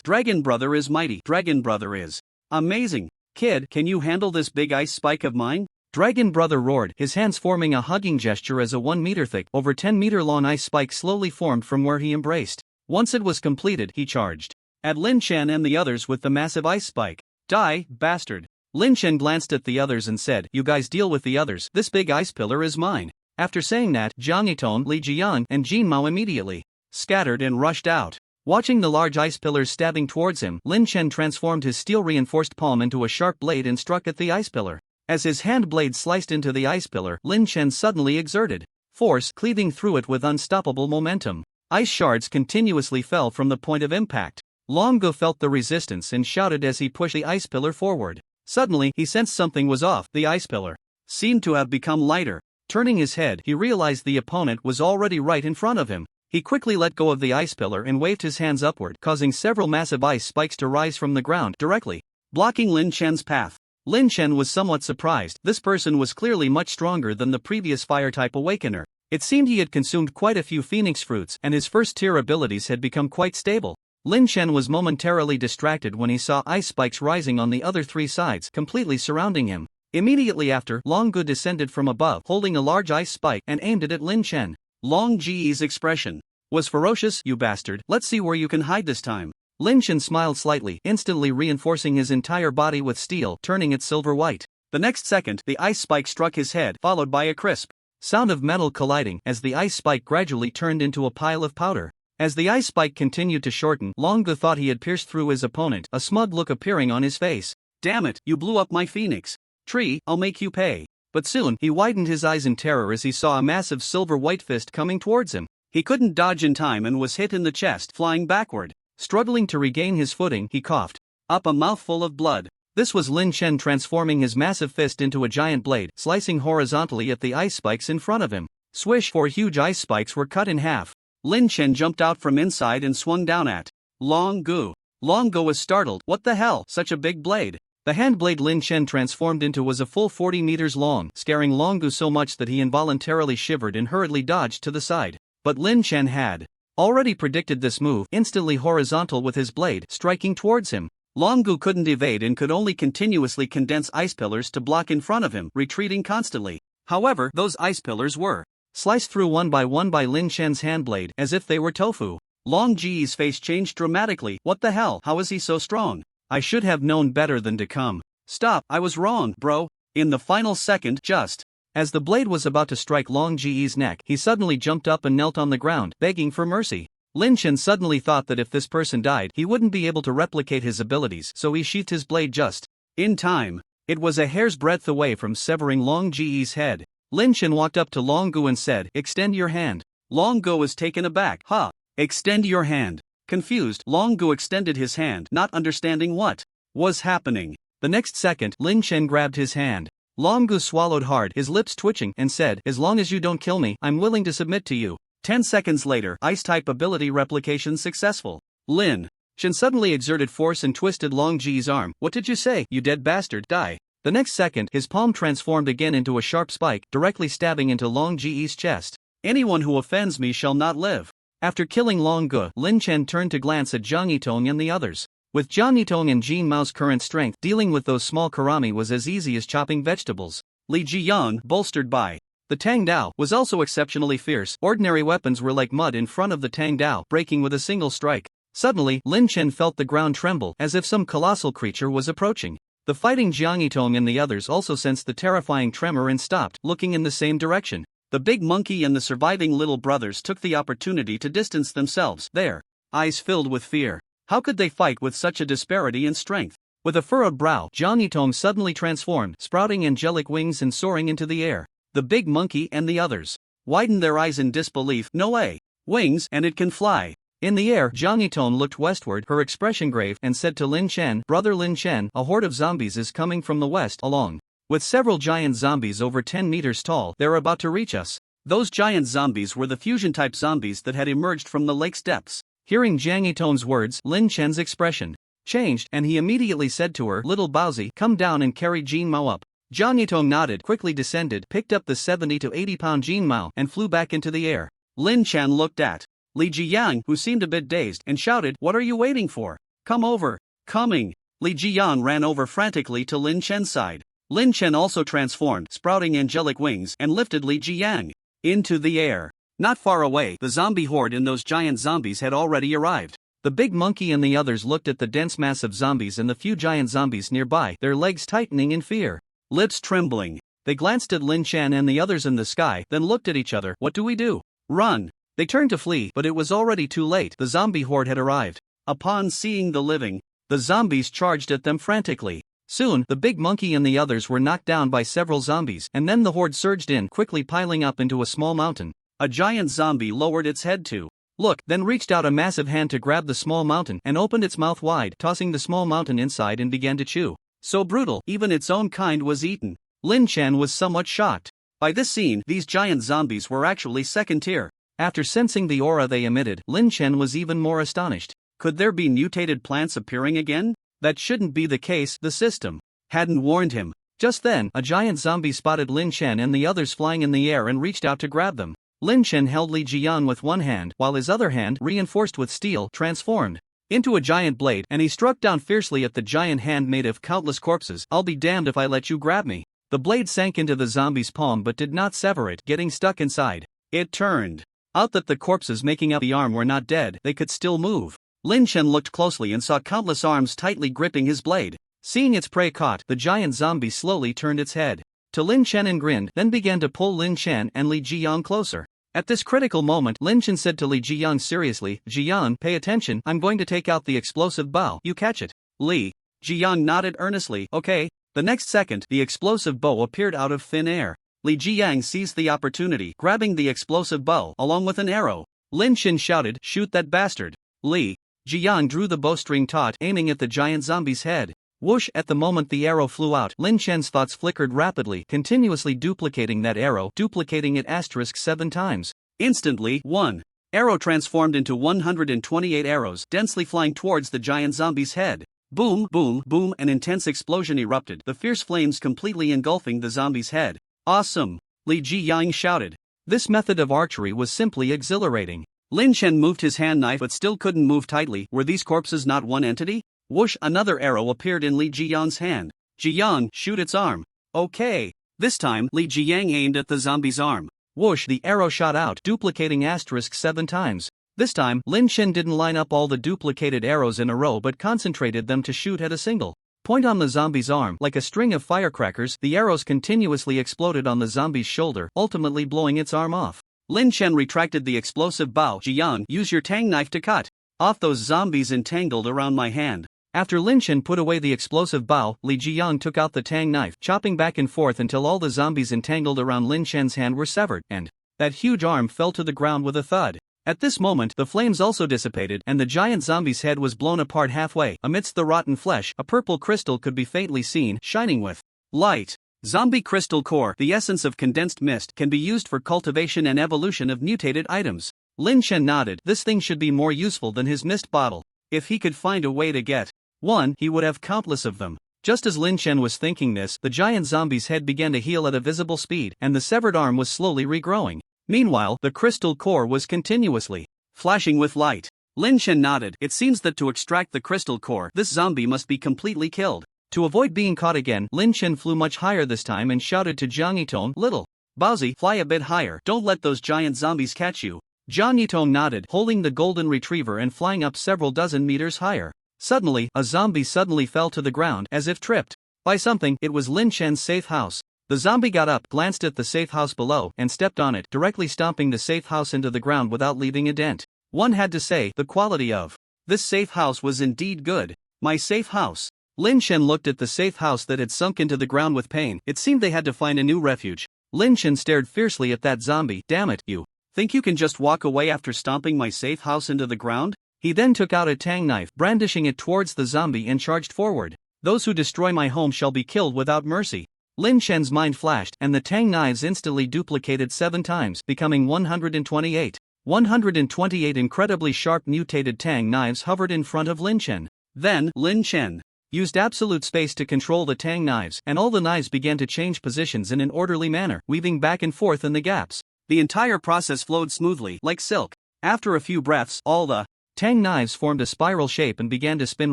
Dragon Brother is mighty. Dragon Brother is amazing. Kid, can you handle this big ice spike of mine? Dragon Brother roared, his hands forming a hugging gesture as a 1 meter thick, over 10 meter long ice spike slowly formed from where he embraced. Once it was completed, he charged at Lin Chen and the others with the massive ice spike. Die, bastard. Lin Chen glanced at the others and said, "You guys deal with the others, this big ice pillar is mine." After saying that, Jiang Yitong, Li Jiang, and Jin Mao immediately scattered and rushed out. Watching the large ice pillars stabbing towards him, Lin Chen transformed his steel-reinforced palm into a sharp blade and struck at the ice pillar. As his hand blade sliced into the ice pillar, Lin Chen suddenly exerted force, cleaving through it with unstoppable momentum. Ice shards continuously fell from the point of impact. Long Gu felt the resistance and shouted as he pushed the ice pillar forward. Suddenly, he sensed something was off. The ice pillar seemed to have become lighter. Turning his head, he realized the opponent was already right in front of him. He quickly let go of the ice pillar and waved his hands upward, causing several massive ice spikes to rise from the ground, directly blocking Lin Chen's path. Lin Chen was somewhat surprised. This person was clearly much stronger than the previous fire-type awakener. It seemed he had consumed quite a few phoenix fruits, and his first-tier abilities had become quite stable. Lin Chen was momentarily distracted when he saw ice spikes rising on the other 3 sides, completely surrounding him. Immediately after, Long Gu descended from above, holding a large ice spike, and aimed it at Lin Chen. Long Ji's expression was ferocious. "You bastard, let's see where you can hide this time." Lin Chen smiled slightly, instantly reinforcing his entire body with steel, turning it silver white. The next second, the ice spike struck his head, followed by a crisp sound of metal colliding, as the ice spike gradually turned into a pile of powder. As the ice spike continued to shorten, Long Gu thought he had pierced through his opponent, a smug look appearing on his face. "Damn it, you blew up my phoenix tree, I'll make you pay." But soon, he widened his eyes in terror as he saw a massive silver-white fist coming towards him. He couldn't dodge in time and was hit in the chest, flying backward. Struggling to regain his footing, he coughed up a mouthful of blood. This was Lin Chen transforming his massive fist into a giant blade, slicing horizontally at the ice spikes in front of him. Swish! 4 huge ice spikes were cut in half. Lin Chen jumped out from inside and swung down at Long Gu. Long Gu was startled. "What the hell? Such a big blade." The hand blade Lin Chen transformed into was a full 40 meters long, scaring Long Gu so much that he involuntarily shivered and hurriedly dodged to the side. But Lin Chen had already predicted this move, instantly horizontal with his blade, striking towards him. Long Gu couldn't evade and could only continuously condense ice pillars to block in front of him, retreating constantly. However, those ice pillars were sliced through one by Lin Chen's handblade, as if they were tofu. Long Ji's face changed dramatically. "What the hell? How is he so strong? I should have known better than to come. Stop, I was wrong, bro." In the final second, just as the blade was about to strike Long Ji's neck, he suddenly jumped up and knelt on the ground, begging for mercy. Lin Chen suddenly thought that if this person died, he wouldn't be able to replicate his abilities, so he sheathed his blade just in time. It was a hair's breadth away from severing Long Ji's head. Lin Chen walked up to Long Gu and said, "Extend your hand." Long Gu was taken aback. "Huh? Extend your hand?" Confused, Long Gu extended his hand, not understanding what was happening. The next second, Lin Chen grabbed his hand. Long Gu swallowed hard, his lips twitching, and said, "As long as you don't kill me, I'm willing to submit to you." 10 seconds later, Ice-type ability replication successful. Lin Chen suddenly exerted force and twisted Long Ji's arm. "What did you say, you dead bastard? Die." The next second, his palm transformed again into a sharp spike, directly stabbing into Long Ji's chest. "Anyone who offends me shall not live." After killing Long Gu, Lin Chen turned to glance at Jiang Yitong and the others. With Jiang Yitong and Jin Mao's current strength, dealing with those small karami was as easy as chopping vegetables. Li Jiang, bolstered by the Tang Dao, was also exceptionally fierce. Ordinary weapons were like mud in front of the Tang Dao, breaking with a single strike. Suddenly, Lin Chen felt the ground tremble, as if some colossal creature was approaching. The fighting Jiang Yitong and the others also sensed the terrifying tremor and stopped, looking in the same direction. The big monkey and the surviving little brothers took the opportunity to distance themselves, their eyes filled with fear. How could they fight with such a disparity in strength? With a furrowed brow, Jiang Yitong suddenly transformed, sprouting angelic wings and soaring into the air. The big monkey and the others widened their eyes in disbelief. No way! Wings, and it can fly! In the air, Jiang Yitong looked westward, her expression grave, and said to Lin Chen, "Brother Lin Chen, a horde of zombies is coming from the west, along with several giant zombies over 10 meters tall. They're about to reach us." Those giant zombies were the fusion-type zombies that had emerged from the lake's depths. Hearing Jiang Yitong's words, Lin Chen's expression changed, and he immediately said to her, "Little Baozi, come down and carry Jin Mao up." Jiang Yitong nodded, quickly descended, picked up the 70 to 80 pound Jin Mao, and flew back into the air. Lin Chen looked at Li Jiyang, who seemed a bit dazed, and shouted, "What are you waiting for? Come over." Coming. Li Jiyang ran over frantically to Lin Chen's side. Lin Chen also transformed, sprouting angelic wings, and lifted Li Jiyang into the air. Not far away, the zombie horde and those giant zombies had already arrived. The big monkey and the others looked at the dense mass of zombies and the few giant zombies nearby, their legs tightening in fear, lips trembling. They glanced at Lin Chen and the others in the sky, then looked at each other. "What do we do?" "Run!" They turned to flee, but it was already too late. The zombie horde had arrived. Upon seeing the living, the zombies charged at them frantically. Soon, the big monkey and the others were knocked down by several zombies, and then the horde surged in, quickly piling up into a small mountain. A giant zombie lowered its head to look, then reached out a massive hand to grab the small mountain and opened its mouth wide, tossing the small mountain inside and began to chew. So brutal, even its own kind was eaten. Lin Chen was somewhat shocked. By this scene, these giant zombies were actually second tier. After sensing the aura they emitted, Lin Chen was even more astonished. Could there be mutated plants appearing again? That shouldn't be the case, the system hadn't warned him. Just then, a giant zombie spotted Lin Chen and the others flying in the air and reached out to grab them. Lin Chen held Li Jiyan with one hand, while his other hand, reinforced with steel, transformed into a giant blade, and he struck down fiercely at the giant hand made of countless corpses. "I'll be damned if I let you grab me." The blade sank into the zombie's palm but did not sever it, getting stuck inside. It turned out that the corpses making up the arm were not dead, they could still move. Lin Chen looked closely and saw countless arms tightly gripping his blade. Seeing its prey caught, the giant zombie slowly turned its head to Lin Chen and grinned, then began to pull Lin Chen and Li Jiyang closer. At this critical moment, Lin Chen said to Li Jiyang seriously, "Jiyang, pay attention, I'm going to take out the explosive bow, you catch it." Li Jiyang nodded earnestly, "Okay." The next second, the explosive bow appeared out of thin air. Li Jiyang seized the opportunity, grabbing the explosive bow, along with an arrow. Lin Chen shouted, "Shoot that bastard." Li Jiyang drew the bowstring taut, aiming at the giant zombie's head. Whoosh! At the moment the arrow flew out, Lin Chen's thoughts flickered rapidly, continuously duplicating that arrow, duplicating it *7 times. Instantly, one arrow transformed into 128 arrows, densely flying towards the giant zombie's head. Boom, boom, boom, an intense explosion erupted, the fierce flames completely engulfing the zombie's head. "Awesome!" Li Jiyang shouted. This method of archery was simply exhilarating. Lin Chen moved his hand knife but still couldn't move tightly. Were these corpses not one entity? Whoosh! Another arrow appeared in Li Jiyang's hand. "Jiyang, shoot its arm." "Okay." This time, Li Jiyang aimed at the zombie's arm. Whoosh! The arrow shot out, duplicating *7 times. This time, Lin Chen didn't line up all the duplicated arrows in a row but concentrated them to shoot at a single point on the zombie's arm. Like a string of firecrackers, the arrows continuously exploded on the zombie's shoulder, ultimately blowing its arm off. Lin Chen retracted the explosive bow. "Jiyang, use your tang knife to cut off those zombies entangled around my hand." After Lin Chen put away the explosive bow, Li Jiyang took out the tang knife, chopping back and forth until all the zombies entangled around Lin Chen's hand were severed, and that huge arm fell to the ground with a thud. At this moment, the flames also dissipated, and the giant zombie's head was blown apart halfway. Amidst the rotten flesh, a purple crystal could be faintly seen, shining with light. Zombie crystal core, the essence of condensed mist, can be used for cultivation and evolution of mutated items. Lin Chen nodded. This thing should be more useful than his mist bottle. If he could find a way to get one, he would have countless of them. Just as Lin Chen was thinking this, the giant zombie's head began to heal at a visible speed, and the severed arm was slowly regrowing. Meanwhile, the crystal core was continuously flashing with light. Lin Chen nodded. It seems that to extract the crystal core, this zombie must be completely killed. To avoid being caught again, Lin Chen flew much higher this time and shouted to Jiang Yitong, "Little Baozi, fly a bit higher, don't let those giant zombies catch you." Jiang Yitong nodded, holding the golden retriever and flying up several dozen meters higher. Suddenly, a zombie suddenly fell to the ground, as if tripped. By something, it was Lin Chen's safe house. The zombie got up, glanced at the safe house below, and stepped on it, directly stomping the safe house into the ground without leaving a dent. One had to say, the quality of this safe house was indeed good. My safe house. Lin Chen looked at the safe house that had sunk into the ground with pain. It seemed they had to find a new refuge. Lin Chen stared fiercely at that zombie. Damn it, you think you can just walk away after stomping my safe house into the ground? He then took out a tang knife, brandishing it towards the zombie, and charged forward. Those who destroy my home shall be killed without mercy. Lin Chen's mind flashed, and the tang knives instantly duplicated 7 times, becoming 128. 128 incredibly sharp mutated tang knives hovered in front of Lin Chen. Then, Lin Chen used absolute space to control the tang knives, and all the knives began to change positions in an orderly manner, weaving back and forth in the gaps. The entire process flowed smoothly, like silk. After a few breaths, all the tang knives formed a spiral shape and began to spin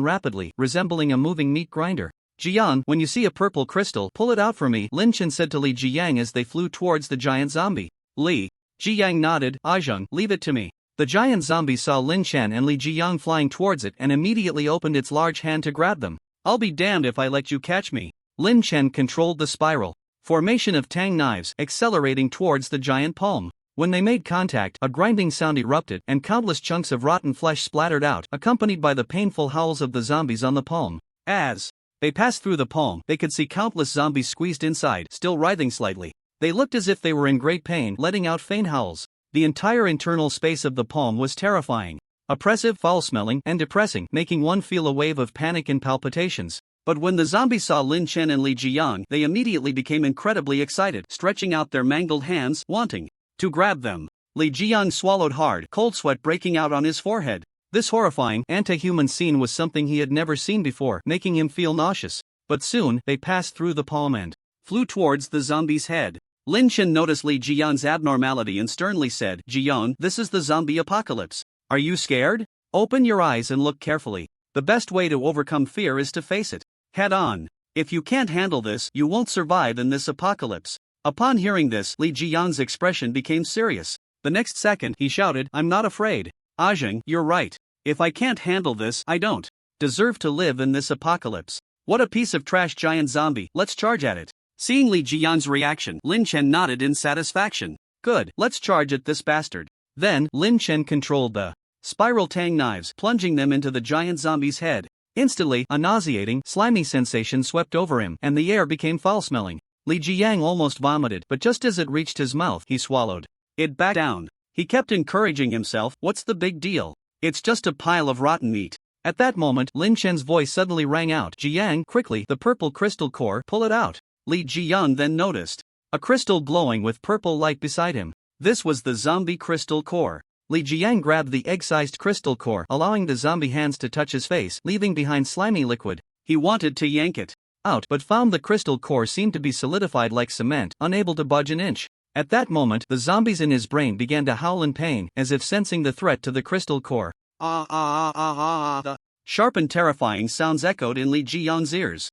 rapidly, resembling a moving meat grinder. Jiang, when you see a purple crystal, pull it out for me, Lin Chen said to Li Jiyang as they flew towards the giant zombie. Li Jiyang nodded. Ajeng, leave it to me. The giant zombie saw Lin Chen and Li Jiyang flying towards it and immediately opened its large hand to grab them. I'll be damned if I let you catch me. Lin Chen controlled the spiral formation of tang knives, accelerating towards the giant palm. When they made contact, a grinding sound erupted, and countless chunks of rotten flesh splattered out, accompanied by the painful howls of the zombies on the palm. As they passed through the palm, they could see countless zombies squeezed inside, still writhing slightly. They looked as if they were in great pain, letting out faint howls. The entire internal space of the palm was terrifying, oppressive, foul-smelling, and depressing, making one feel a wave of panic and palpitations. But when the zombies saw Lin Chen and Li Jiyang, they immediately became incredibly excited, stretching out their mangled hands, wanting to grab them. Li Jiyang swallowed hard, cold sweat breaking out on his forehead. This horrifying, anti-human scene was something he had never seen before, making him feel nauseous. But soon, they passed through the palm and flew towards the zombie's head. Lin Chen noticed Li Jiyang's abnormality and sternly said, Jiyang, this is the zombie apocalypse. Are you scared? Open your eyes and look carefully. The best way to overcome fear is to face it head on. If you can't handle this, you won't survive in this apocalypse. Upon hearing this, Li Jiyang's expression became serious. The next second, he shouted, I'm not afraid. Ajeng, you're right. If I can't handle this, I don't deserve to live in this apocalypse. What a piece of trash giant zombie, let's charge at it. Seeing Li Jiyang's reaction, Lin Chen nodded in satisfaction. Good, let's charge at this bastard. Then, Lin Chen controlled the spiral tang knives, plunging them into the giant zombie's head. Instantly, a nauseating, slimy sensation swept over him, and the air became foul-smelling. Li Jiyang almost vomited, but just as it reached his mouth, he swallowed it back down. He kept encouraging himself, what's the big deal? It's just a pile of rotten meat. At that moment, Lin Chen's voice suddenly rang out. Jiyang, quickly, the purple crystal core, pull it out. Li Jiyang then noticed a crystal glowing with purple light beside him. This was the zombie crystal core. Li Jiyang grabbed the egg-sized crystal core, allowing the zombie hands to touch his face, leaving behind slimy liquid. He wanted to yank it out, but found the crystal core seemed to be solidified like cement, unable to budge an inch. At that moment, the zombies in his brain began to howl in pain, as if sensing the threat to the crystal core. The sharp and terrifying sounds echoed in Li Jiyang's ears.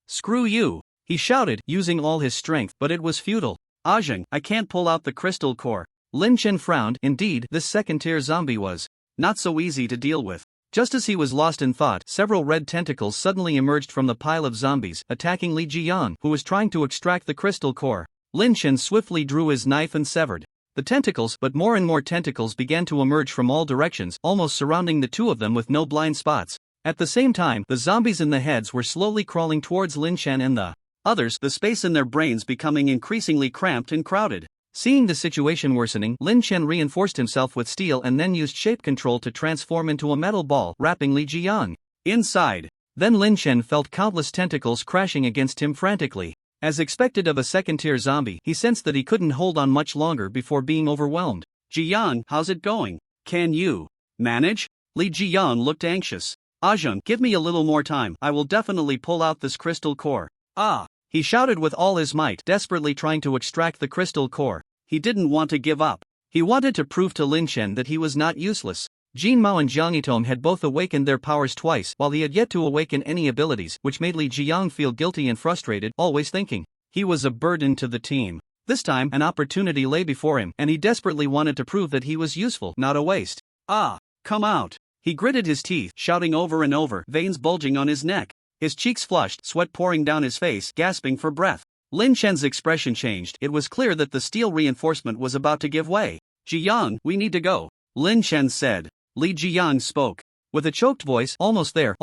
Screw you! He shouted, using all his strength, but it was futile. Ajeng, I can't pull out the crystal core. Lin Chen frowned. Indeed, this second-tier zombie was not so easy to deal with. Just as he was lost in thought, several red tentacles suddenly emerged from the pile of zombies, attacking Li Jiyang, who was trying to extract the crystal core. Lin Chen swiftly drew his knife and severed the tentacles, but more and more tentacles began to emerge from all directions, almost surrounding the two of them with no blind spots. At the same time, the zombies in the heads were slowly crawling towards Lin Chen and the others, the space in their brains becoming increasingly cramped and crowded. Seeing the situation worsening, Lin Chen reinforced himself with steel and then used shape control to transform into a metal ball, wrapping Li Jiyang inside. Then Lin Chen felt countless tentacles crashing against him frantically. As expected of a second-tier zombie, he sensed that he couldn't hold on much longer before being overwhelmed. Jiyang, how's it going? Can you manage? Li Jiyang looked anxious. Ajeng, give me a little more time, I will definitely pull out this crystal core. He shouted with all his might, desperately trying to extract the crystal core. He didn't want to give up. He wanted to prove to Lin Chen that he was not useless. Jin Mao and Jiang Yitong had both awakened their powers twice, while he had yet to awaken any abilities, which made Li Jiyang feel guilty and frustrated, always thinking he was a burden to the team. This time, an opportunity lay before him, and he desperately wanted to prove that he was useful, not a waste. Come out. He gritted his teeth, shouting over and over, veins bulging on his neck. His cheeks flushed, sweat pouring down his face, gasping for breath. Lin Chen's expression changed. It was clear that the steel reinforcement was about to give way. Jiyang, we need to go, Lin Chen said. Li Jiyang spoke. With a choked voice, almost there,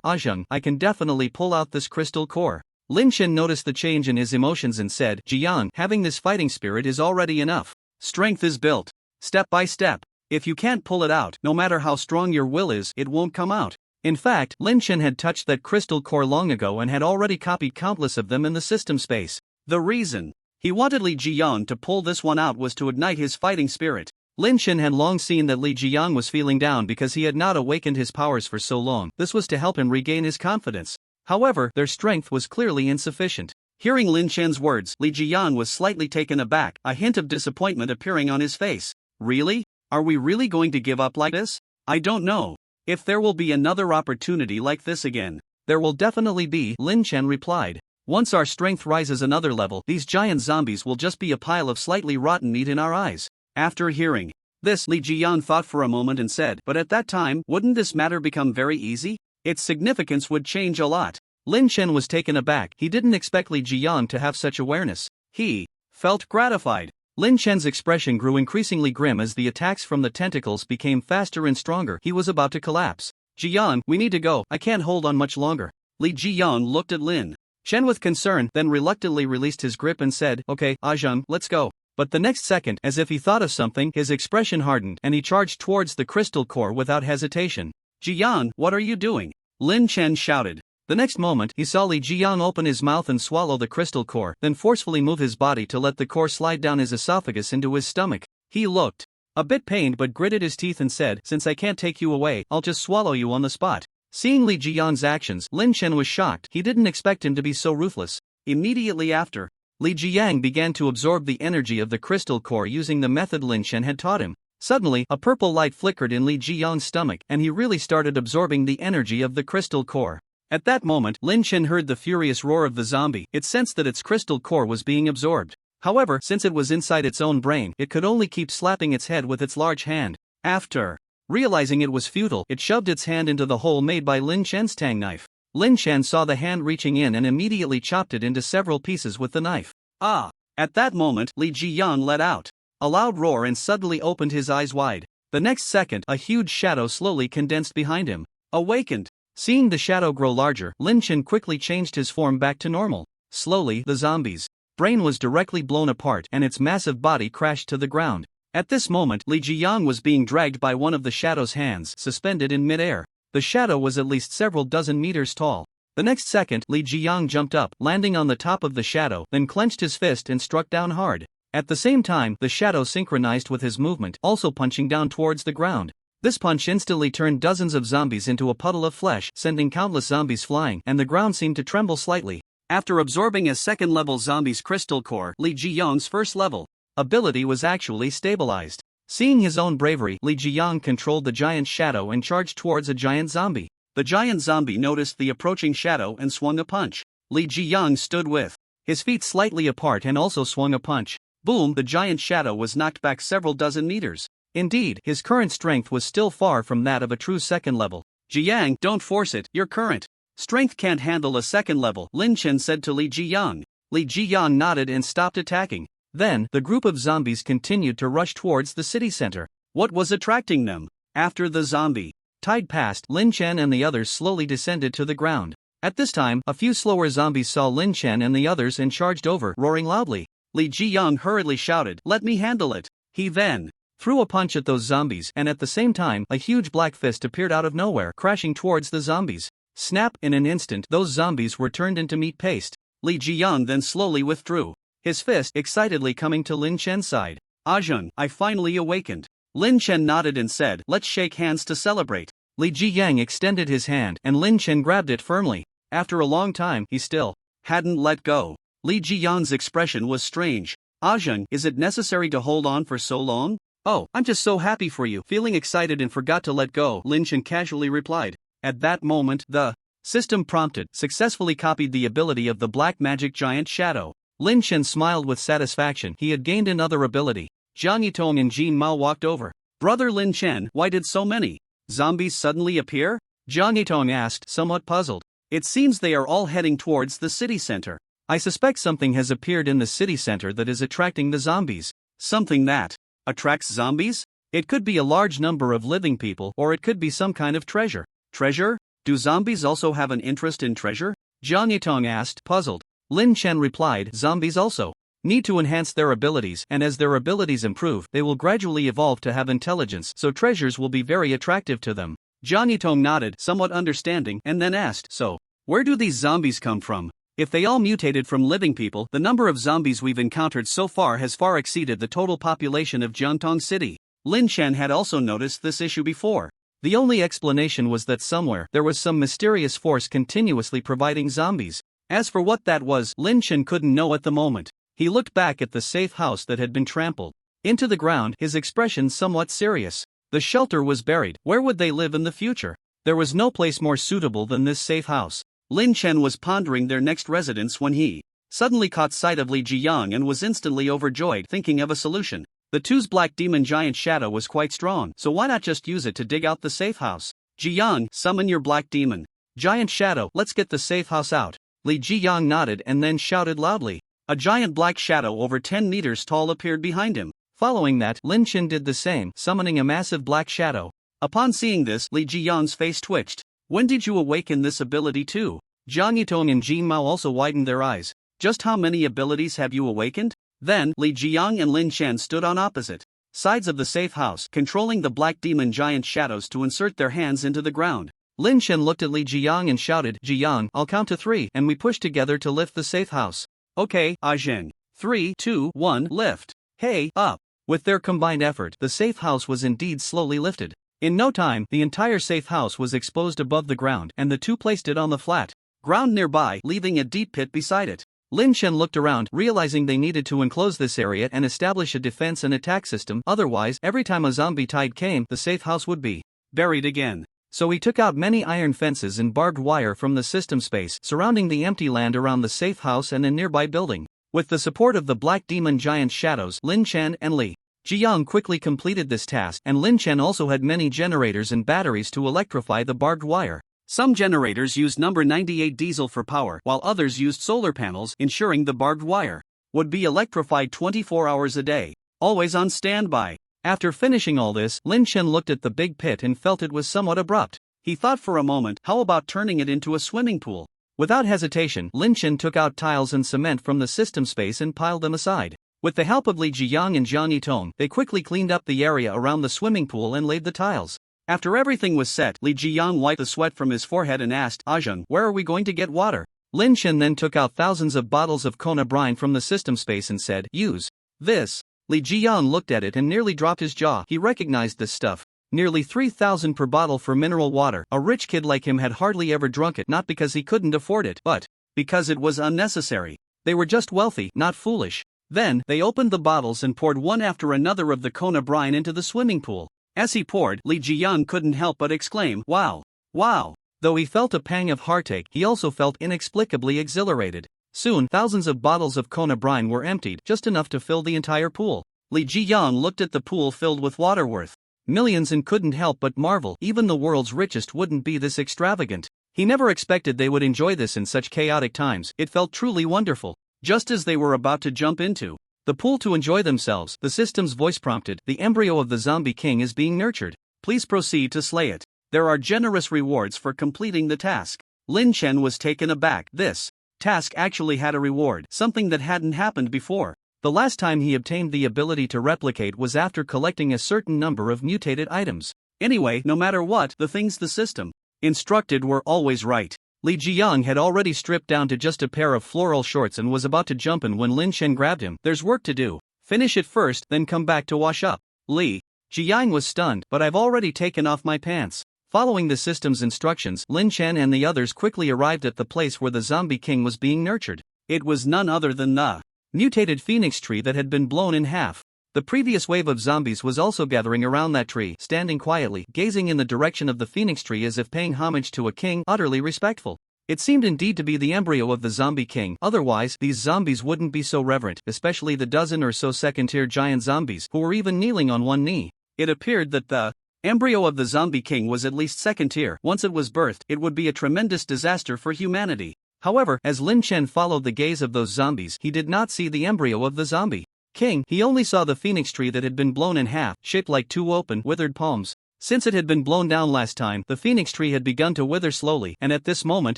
Ajeng, I can definitely pull out this crystal core. Lin Chen noticed the change in his emotions and said, Jiyang, having this fighting spirit is already enough. Strength is built. Step by step. If you can't pull it out, no matter how strong your will is, it won't come out. In fact, Lin Chen had touched that crystal core long ago and had already copied countless of them in the system space. The reason he wanted Li Jiyang to pull this one out was to ignite his fighting spirit. Lin Chen had long seen that Li Jiyang was feeling down because he had not awakened his powers for so long. This was to help him regain his confidence. However, their strength was clearly insufficient. Hearing Lin Chen's words, Li Jiyang was slightly taken aback, a hint of disappointment appearing on his face. Really? Are we really going to give up like this? I don't know. If there will be another opportunity like this again, there will definitely be, Lin Chen replied. Once our strength rises another level, these giant zombies will just be a pile of slightly rotten meat in our eyes. After hearing this, Li Jiyan thought for a moment and said, but at that time, wouldn't this matter become very easy? Its significance would change a lot. Lin Chen was taken aback. He didn't expect Li Jiyan to have such awareness. He felt gratified. Lin Chen's expression grew increasingly grim as the attacks from the tentacles became faster and stronger. He was about to collapse. Jiyan, we need to go, I can't hold on much longer. Li Jiyan looked at Lin Chen with concern, then reluctantly released his grip and said, okay, Ajeng, let's go. But the next second, as if he thought of something, his expression hardened and he charged towards the crystal core without hesitation. Jiyan, what are you doing? Lin Chen shouted. The next moment, he saw Li Jiyan open his mouth and swallow the crystal core, then forcefully move his body to let the core slide down his esophagus into his stomach. He looked a bit pained but gritted his teeth and said, since I can't take you away, I'll just swallow you on the spot. Seeing Li Jiyan's actions, Lin Chen was shocked. He didn't expect him to be so ruthless. Immediately after, Li Jiyang began to absorb the energy of the crystal core using the method Lin Chen had taught him. Suddenly, a purple light flickered in Li Jiyang's stomach and he really started absorbing the energy of the crystal core. At that moment, Lin Chen heard the furious roar of the zombie. It sensed that its crystal core was being absorbed. However, since it was inside its own brain, it could only keep slapping its head with its large hand. After realizing it was futile, it shoved its hand into the hole made by Lin Chen's tang knife. Lin Chen saw the hand reaching in and immediately chopped it into several pieces with the knife. Ah! At that moment, Li Jiyan let out a loud roar and suddenly opened his eyes wide. The next second, a huge shadow slowly condensed behind him. Awakened. Seeing the shadow grow larger, Lin Chen quickly changed his form back to normal. Slowly, the zombie's brain was directly blown apart and its massive body crashed to the ground. At this moment, Li Jiyang was being dragged by one of the shadow's hands, suspended in midair. The shadow was at least several dozen meters tall. The next second, Li Jiyang jumped up, landing on the top of the shadow, then clenched his fist and struck down hard. At the same time, the shadow synchronized with his movement, also punching down towards the ground. This punch instantly turned dozens of zombies into a puddle of flesh, sending countless zombies flying, and the ground seemed to tremble slightly. After absorbing a second-level zombie's crystal core, Li Jiyang's first-level ability was actually stabilized. Seeing his own bravery, Li Jiyang controlled the giant shadow and charged towards a giant zombie. The giant zombie noticed the approaching shadow and swung a punch. Li Jiyang stood with his feet slightly apart and also swung a punch. Boom! The giant shadow was knocked back several dozen meters. Indeed, his current strength was still far from that of a true second level. Jiyang, don't force it, your current strength can't handle a second level, Lin Chen said to Li Jiyang. Li Jiyang nodded and stopped attacking. Then, the group of zombies continued to rush towards the city center. What was attracting them? After the zombie tide passed, Lin Chen and the others slowly descended to the ground. At this time, a few slower zombies saw Lin Chen and the others and charged over, roaring loudly. Li Jiyang hurriedly shouted, let me handle it. He then threw a punch at those zombies and at the same time, a huge black fist appeared out of nowhere, crashing towards the zombies. Snap! In an instant, those zombies were turned into meat paste. Li Jiyang then slowly withdrew his fist, excitedly coming to Lin Chen's side. Ajeng, I finally awakened. Lin Chen nodded and said, let's shake hands to celebrate. Li Jiyang extended his hand and Lin Chen grabbed it firmly. After a long time, he still hadn't let go. Li Jiyang's expression was strange. Ajeng, is it necessary to hold on for so long? Oh, I'm just so happy for you. Feeling excited and forgot to let go, Lin Chen casually replied. At that moment, the system prompted successfully copied the ability of the black magic giant shadow. Lin Chen smiled with satisfaction. He had gained another ability. Jiang Yitong and Jin Mao walked over. Brother Lin Chen, why did so many zombies suddenly appear? Jiang Yitong asked, somewhat puzzled. It seems they are all heading towards the city center. I suspect something has appeared in the city center that is attracting the zombies. Something that attracts zombies? It could be a large number of living people, or it could be some kind of treasure. Treasure? Do zombies also have an interest in treasure? Jiang Yitong asked, puzzled. Lin Chen replied, zombies also need to enhance their abilities, and as their abilities improve, they will gradually evolve to have intelligence, so treasures will be very attractive to them. Jiang Yitong nodded, somewhat understanding, and then asked, so, where do these zombies come from? If they all mutated from living people, the number of zombies we've encountered so far has far exceeded the total population of Jiangtong City. Lin Chen had also noticed this issue before. The only explanation was that somewhere there was some mysterious force continuously providing zombies. As for what that was, Lin Chen couldn't know at the moment. He looked back at the safe house that had been trampled into the ground, his expression somewhat serious. The shelter was buried. Where would they live in the future? There was no place more suitable than this safe house. Lin Chen was pondering their next residence when he suddenly caught sight of Li Jiyang and was instantly overjoyed, thinking of a solution. The two's black demon giant shadow was quite strong, so why not just use it to dig out the safe house? Jiyang, summon your black demon giant shadow, let's get the safe house out. Li Jiyang nodded and then shouted loudly. A giant black shadow over 10 meters tall appeared behind him. Following that, Lin Chen did the same, summoning a massive black shadow. Upon seeing this, Li Jiyang's face twitched. When did you awaken this ability too? Jiang Yitong and Jin Mao also widened their eyes. Just how many abilities have you awakened? Then, Li Jiyang and Lin Chen stood on opposite sides of the safe house, controlling the black demon giant shadows to insert their hands into the ground. Lin Chen looked at Li Jiyang and shouted, Jiyang, I'll count to 3, and we push together to lift the safe house. Okay, Zheng. 3, 2, 1, lift. Hey, up. With their combined effort, the safe house was indeed slowly lifted. In no time, the entire safe house was exposed above the ground, and the two placed it on the flat ground nearby, leaving a deep pit beside it. Lin Chen looked around, realizing they needed to enclose this area and establish a defense and attack system, otherwise, every time a zombie tide came, the safe house would be buried again. So he took out many iron fences and barbed wire from the system space surrounding the empty land around the safe house and a nearby building. With the support of the black demon giant shadows, Lin Chen and Li Jiyang quickly completed this task, and Lin Chen also had many generators and batteries to electrify the barbed wire. Some generators used number 98 diesel for power, while others used solar panels, ensuring the barbed wire would be electrified 24 hours a day, always on standby. After finishing all this, Lin Chen looked at the big pit and felt it was somewhat abrupt. He thought for a moment, how about turning it into a swimming pool? Without hesitation, Lin Chen took out tiles and cement from the system space and piled them aside. With the help of Li Jiyang and Jiang Yitong, they quickly cleaned up the area around the swimming pool and laid the tiles. After everything was set, Li Jiyang wiped the sweat from his forehead and asked, Zheng, where are we going to get water? Lin Chen then took out thousands of bottles of Kona brine from the system space and said, use this. Li Jiyang looked at it and nearly dropped his jaw. He recognized this stuff. Nearly 3,000 per bottle for mineral water. A rich kid like him had hardly ever drunk it, not because he couldn't afford it, but because it was unnecessary. They were just wealthy, not foolish. Then, they opened the bottles and poured one after another of the Kona brine into the swimming pool. As he poured, Li Jiyang couldn't help but exclaim, wow! Wow! Though he felt a pang of heartache, he also felt inexplicably exhilarated. Soon, thousands of bottles of Kona brine were emptied, just enough to fill the entire pool. Li Jiyang looked at the pool filled with water worth millions and couldn't help but marvel. Even the world's richest wouldn't be this extravagant. He never expected they would enjoy this in such chaotic times. It felt truly wonderful. Just as they were about to jump into the pool to enjoy themselves, the system's voice prompted, the embryo of the zombie king is being nurtured. Please proceed to slay it. There are generous rewards for completing the task. Lin Chen was taken aback. This task actually had a reward, something that hadn't happened before. The last time he obtained the ability to replicate was after collecting a certain number of mutated items. Anyway, no matter what, the things the system instructed were always right. Li Jiyang had already stripped down to just a pair of floral shorts and was about to jump in when Lin Chen grabbed him. There's work to do. Finish it first, then come back to wash up. Li Jiyang was stunned, but I've already taken off my pants. Following the system's instructions, Lin Chen and the others quickly arrived at the place where the zombie king was being nurtured. It was none other than the mutated phoenix tree that had been blown in half. The previous wave of zombies was also gathering around that tree, standing quietly, gazing in the direction of the phoenix tree as if paying homage to a king, utterly respectful. It seemed indeed to be the embryo of the zombie king, otherwise, these zombies wouldn't be so reverent, especially the dozen or so second-tier giant zombies who were even kneeling on one knee. It appeared that the Embryo of the Zombie King was at least second tier. Once it was birthed, it would be a tremendous disaster for humanity. However, as Lin Chen followed the gaze of those zombies, he did not see the embryo of the Zombie King. He only saw the phoenix tree that had been blown in half, shaped like two open, withered palms. Since it had been blown down last time, the phoenix tree had begun to wither slowly, and at this moment,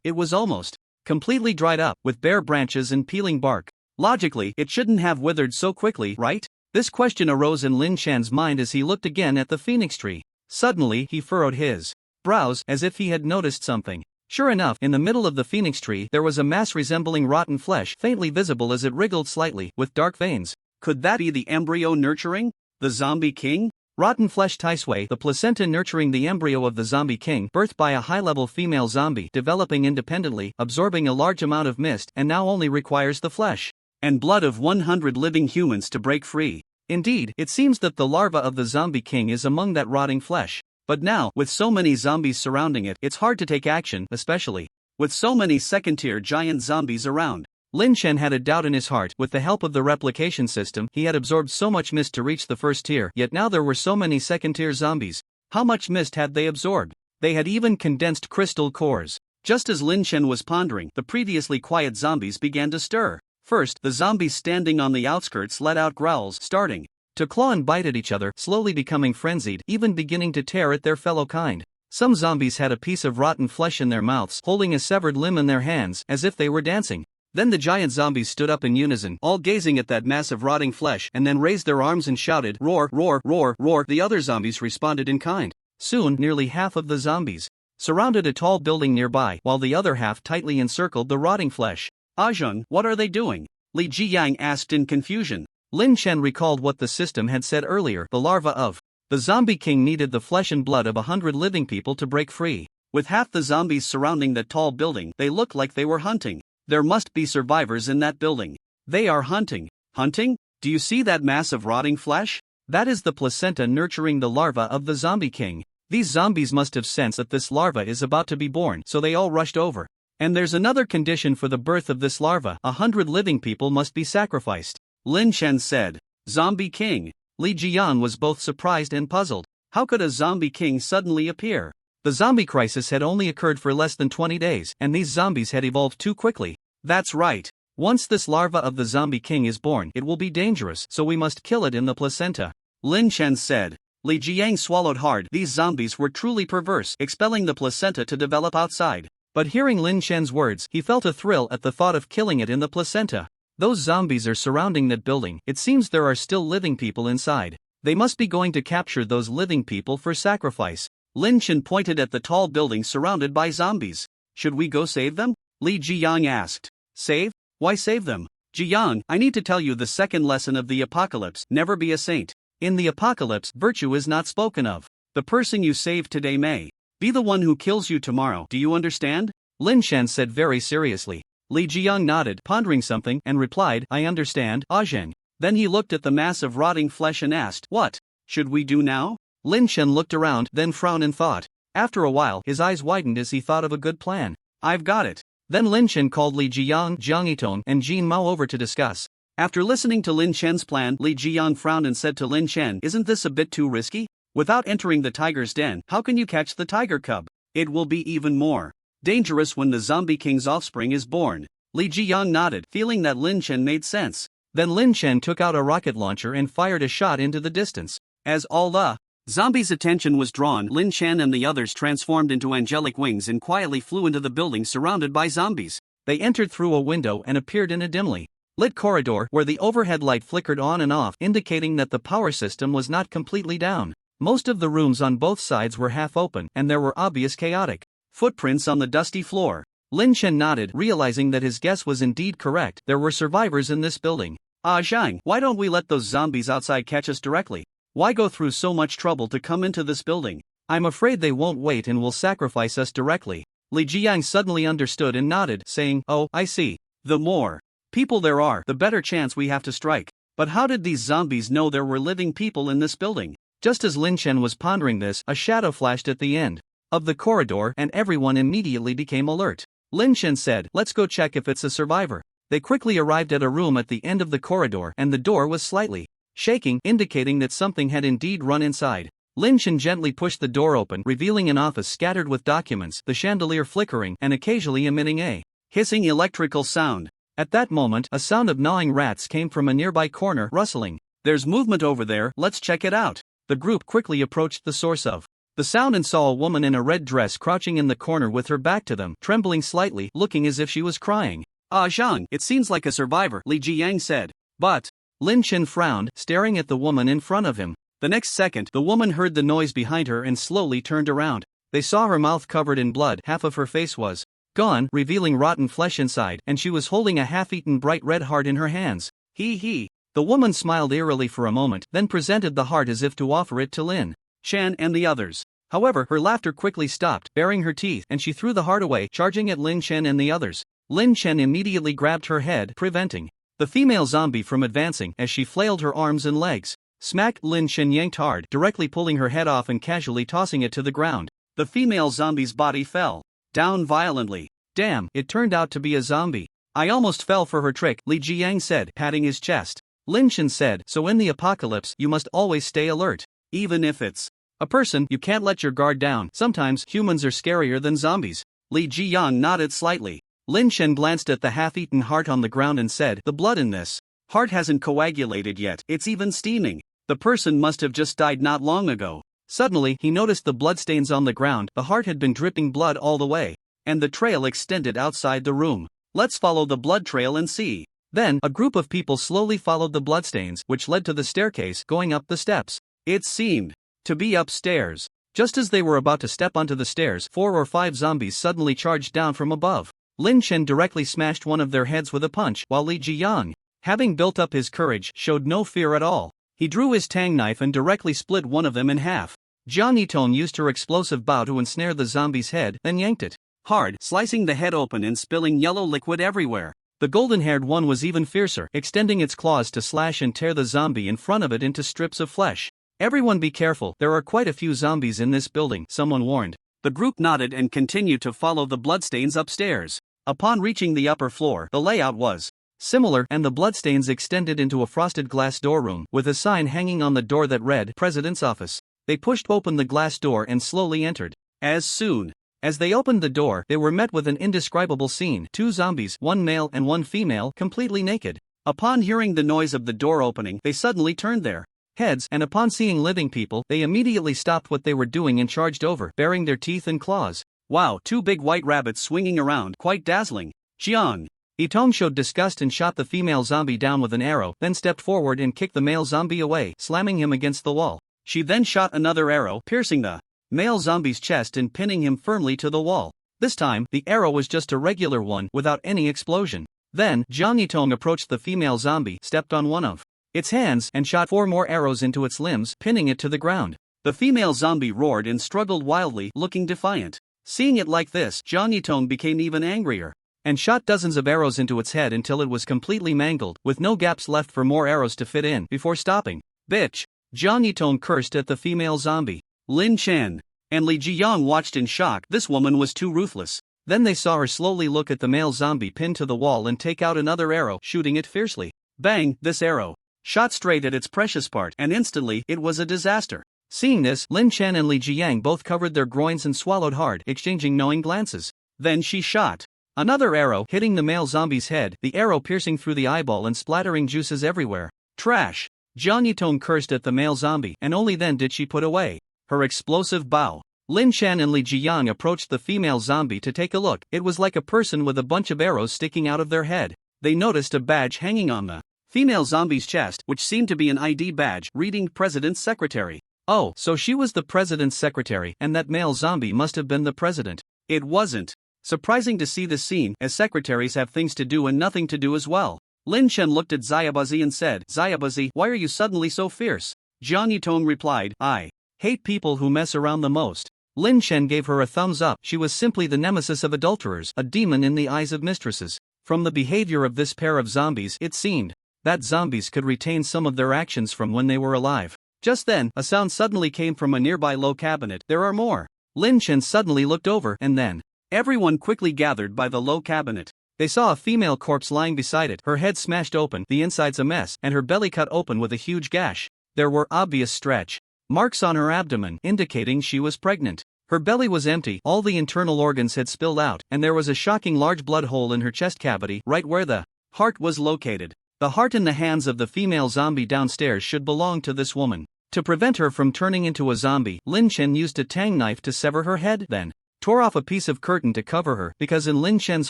it was almost completely dried up, with bare branches and peeling bark. Logically, it shouldn't have withered so quickly, right? This question arose in Lin Chan's mind as he looked again at the phoenix tree. Suddenly, he furrowed his brows, as if he had noticed something. Sure enough, in the middle of the phoenix tree, there was a mass resembling rotten flesh, faintly visible as it wriggled slightly, with dark veins. Could that be the embryo nurturing the Zombie King? Rotten flesh Taisui, the placenta nurturing the embryo of the Zombie King, birthed by a high-level female zombie, developing independently, absorbing a large amount of mist, and now only requires the flesh and blood of 100 living humans to break free. Indeed, it seems that the larva of the Zombie King is among that rotting flesh. But now, with so many zombies surrounding it, it's hard to take action, especially with so many second-tier giant zombies around. Lin Chen had a doubt in his heart. With the help of the replication system, he had absorbed so much mist to reach the first tier, yet now there were so many second-tier zombies. How much mist had they absorbed? They had even condensed crystal cores. Just as Lin Chen was pondering, the previously quiet zombies began to stir. First, the zombies standing on the outskirts let out growls, starting to claw and bite at each other, slowly becoming frenzied, even beginning to tear at their fellow kind. Some zombies had a piece of rotten flesh in their mouths, holding a severed limb in their hands, as if they were dancing. Then the giant zombies stood up in unison, all gazing at that mass of rotting flesh, and then raised their arms and shouted, "Roar, roar, roar, roar!" The other zombies responded in kind. Soon, nearly half of the zombies surrounded a tall building nearby, while the other half tightly encircled the rotting flesh. "Ajeng, what are they doing?" Li Jiyang asked in confusion. Lin Chen recalled what the system had said earlier. The larva of the Zombie King needed the flesh and blood of 100 living people to break free. With half the zombies surrounding that tall building, they looked like they were hunting. There must be survivors in that building. They are hunting. Hunting? Do you see that mass of rotting flesh? That is the placenta nurturing the larva of the Zombie King. These zombies must have sensed that this larva is about to be born, so they all rushed over. And there's another condition for the birth of this larva: 100 living people must be sacrificed. Lin Chen said. Zombie King. Li Jian was both surprised and puzzled. How could a Zombie King suddenly appear? The zombie crisis had only occurred for less than 20 days, and these zombies had evolved too quickly. That's right. Once this larva of the Zombie King is born, it will be dangerous, so we must kill it in the placenta. Lin Chen said. Li Jiang swallowed hard. These zombies were truly perverse, expelling the placenta to develop outside. But hearing Lin Chen's words, he felt a thrill at the thought of killing it in the placenta. Those zombies are surrounding that building. It seems there are still living people inside. They must be going to capture those living people for sacrifice. Lin Chen pointed at the tall building surrounded by zombies. Should we go save them? Li Jiyang asked. Save? Why save them? Jiyang, I need to tell you the second lesson of the apocalypse: never be a saint. In the apocalypse, virtue is not spoken of. The person you save today may be the one who kills you tomorrow. Do you understand? Lin Chen said very seriously. Li Jiyang nodded, pondering something, and replied, I understand, Ajeng. Then he looked at the mass of rotting flesh and asked, what should we do now? Lin Chen looked around, then frowned in thought. After a while, his eyes widened as he thought of a good plan. I've got it. Then Lin Chen called Li Jiyang, Jiang Yitong, and Jin Mao over to discuss. After listening to Lin Chen's plan, Li Jiyang frowned and said to Lin Chen, isn't this a bit too risky? Without entering the tiger's den, how can you catch the tiger cub? It will be even more dangerous when the Zombie King's offspring is born. Li Jiyang nodded, feeling that Lin Chen made sense. Then Lin Chen took out a rocket launcher and fired a shot into the distance. As all the zombies' attention was drawn, Lin Chen and the others transformed into angelic wings and quietly flew into the building surrounded by zombies. They entered through a window and appeared in a dimly lit corridor where the overhead light flickered on and off, indicating that the power system was not completely down. Most of the rooms on both sides were half open, and there were obvious chaotic footprints on the dusty floor. Lin Chen nodded, realizing that his guess was indeed correct. There were survivors in this building. Ah Zhang, why don't we let those zombies outside catch us directly? Why go through so much trouble to come into this building? I'm afraid they won't wait and will sacrifice us directly. Li Jiang suddenly understood and nodded, saying, oh, I see. The more people there are, the better chance we have to strike. But how did these zombies know there were living people in this building? Just as Lin Chen was pondering this, a shadow flashed at the end of the corridor and everyone immediately became alert. Lin Chen said, let's go check if it's a survivor. They quickly arrived at a room at the end of the corridor and the door was slightly shaking, indicating that something had indeed run inside. Lin Chen gently pushed the door open, revealing an office scattered with documents, the chandelier flickering and occasionally emitting a hissing electrical sound. At that moment, a sound of gnawing rats came from a nearby corner, rustling. "There's movement over there, let's check it out." The group quickly approached the source of the sound and saw a woman in a red dress crouching in the corner with her back to them, trembling slightly, looking as if she was crying. "Ah, Zhang, it seems like a survivor," Li Jiyang said. "But..." Lin Chen frowned, staring at the woman in front of him. The next second, the woman heard the noise behind her and slowly turned around. They saw her mouth covered in blood, half of her face was gone, revealing rotten flesh inside, and she was holding a half-eaten bright red heart in her hands. He. The woman smiled eerily for a moment, then presented the heart as if to offer it to Lin Chen and the others. However, her laughter quickly stopped, baring her teeth, and she threw the heart away, charging at Lin Chen and the others. Lin Chen immediately grabbed her head, preventing the female zombie from advancing as she flailed her arms and legs. Smack! Lin Chen yanked hard, directly pulling her head off and casually tossing it to the ground. The female zombie's body fell down violently. "Damn, it turned out to be a zombie. I almost fell for her trick," Li Jiyang said, patting his chest. Lin Chen said, "So in the apocalypse, you must always stay alert. Even if it's a person, you can't let your guard down. Sometimes, humans are scarier than zombies." Li Jiyang nodded slightly. Lin Chen glanced at the half-eaten heart on the ground and said, "The blood in this heart hasn't coagulated yet, it's even steaming. The person must have just died not long ago." Suddenly, he noticed the bloodstains on the ground. The heart had been dripping blood all the way, and the trail extended outside the room. "Let's follow the blood trail and see." Then, a group of people slowly followed the bloodstains, which led to the staircase, going up the steps. It seemed to be upstairs. Just as they were about to step onto the stairs, 4 or 5 zombies suddenly charged down from above. Lin Chen directly smashed one of their heads with a punch, while Li Jiyang, having built up his courage, showed no fear at all. He drew his tang knife and directly split one of them in half. Jiang Yitong used her explosive bow to ensnare the zombie's head, then yanked it hard, slicing the head open and spilling yellow liquid everywhere. The golden-haired one was even fiercer, extending its claws to slash and tear the zombie in front of it into strips of flesh. "Everyone be careful, there are quite a few zombies in this building," someone warned. The group nodded and continued to follow the bloodstains upstairs. Upon reaching the upper floor, the layout was similar, and the bloodstains extended into a frosted glass doorroom, with a sign hanging on the door that read, "President's Office." They pushed open the glass door and slowly entered. As soon as they opened the door, they were met with an indescribable scene. 2 zombies, 1 male and 1 female, completely naked. Upon hearing the noise of the door opening, they suddenly turned their heads, and upon seeing living people, they immediately stopped what they were doing and charged over, baring their teeth and claws. "Wow, 2 big white rabbits swinging around, quite dazzling." Jiang Yitong showed disgust and shot the female zombie down with an arrow, then stepped forward and kicked the male zombie away, slamming him against the wall. She then shot another arrow, piercing the male zombie's chest and pinning him firmly to the wall. This time, the arrow was just a regular one, without any explosion. Then, Jiang Yitong approached the female zombie, stepped on one of its hands, and shot 4 more arrows into its limbs, pinning it to the ground. The female zombie roared and struggled wildly, looking defiant. Seeing it like this, Jiang Yitong became even angrier, and shot dozens of arrows into its head until it was completely mangled, with no gaps left for more arrows to fit in, before stopping. "Bitch!" Jiang Yitong cursed at the female zombie. Lin Chen and Li Jiyang watched in shock. This woman was too ruthless. Then they saw her slowly look at the male zombie pinned to the wall and take out another arrow, shooting it fiercely. Bang! This arrow shot straight at its precious part, and instantly, it was a disaster. Seeing this, Lin Chen and Li Jiyang both covered their groins and swallowed hard, exchanging knowing glances. Then she shot another arrow, hitting the male zombie's head, the arrow piercing through the eyeball and splattering juices everywhere. Trash! Jiang Yitong cursed at the male zombie, and only then did she put away her explosive bow. Lin Chen and Li Jiyang approached the female zombie to take a look. It was like a person with a bunch of arrows sticking out of their head. They noticed a badge hanging on the female zombie's chest, which seemed to be an ID badge, reading President's Secretary. Oh, so she was the president's secretary, and that male zombie must have been the president. It wasn't surprising to see this scene, as secretaries have things to do and nothing to do as well. Lin Chen looked at Xiaobazi and said, "Xiaobazi, why are you suddenly so fierce?" Jiang Yitong replied, "I hate people who mess around the most." Lin Chen gave her a thumbs up. She was simply the nemesis of adulterers, a demon in the eyes of mistresses. From the behavior of this pair of zombies, it seemed that zombies could retain some of their actions from when they were alive. Just then, a sound suddenly came from a nearby low cabinet. "There are more." Lin Chen suddenly looked over, and then everyone quickly gathered by the low cabinet. They saw a female corpse lying beside it, her head smashed open, the insides a mess, and her belly cut open with a huge gash. There were obvious stretch marks on her abdomen indicating she was pregnant. Her belly was empty, all the internal organs had spilled out, and there was a shocking large blood hole in her chest cavity, right where the heart was located. The heart in the hands of the female zombie downstairs should belong to this woman. To prevent her from turning into a zombie, Lin Chen used a tang knife to sever her head, then tore off a piece of curtain to cover her, because in Lin Chen's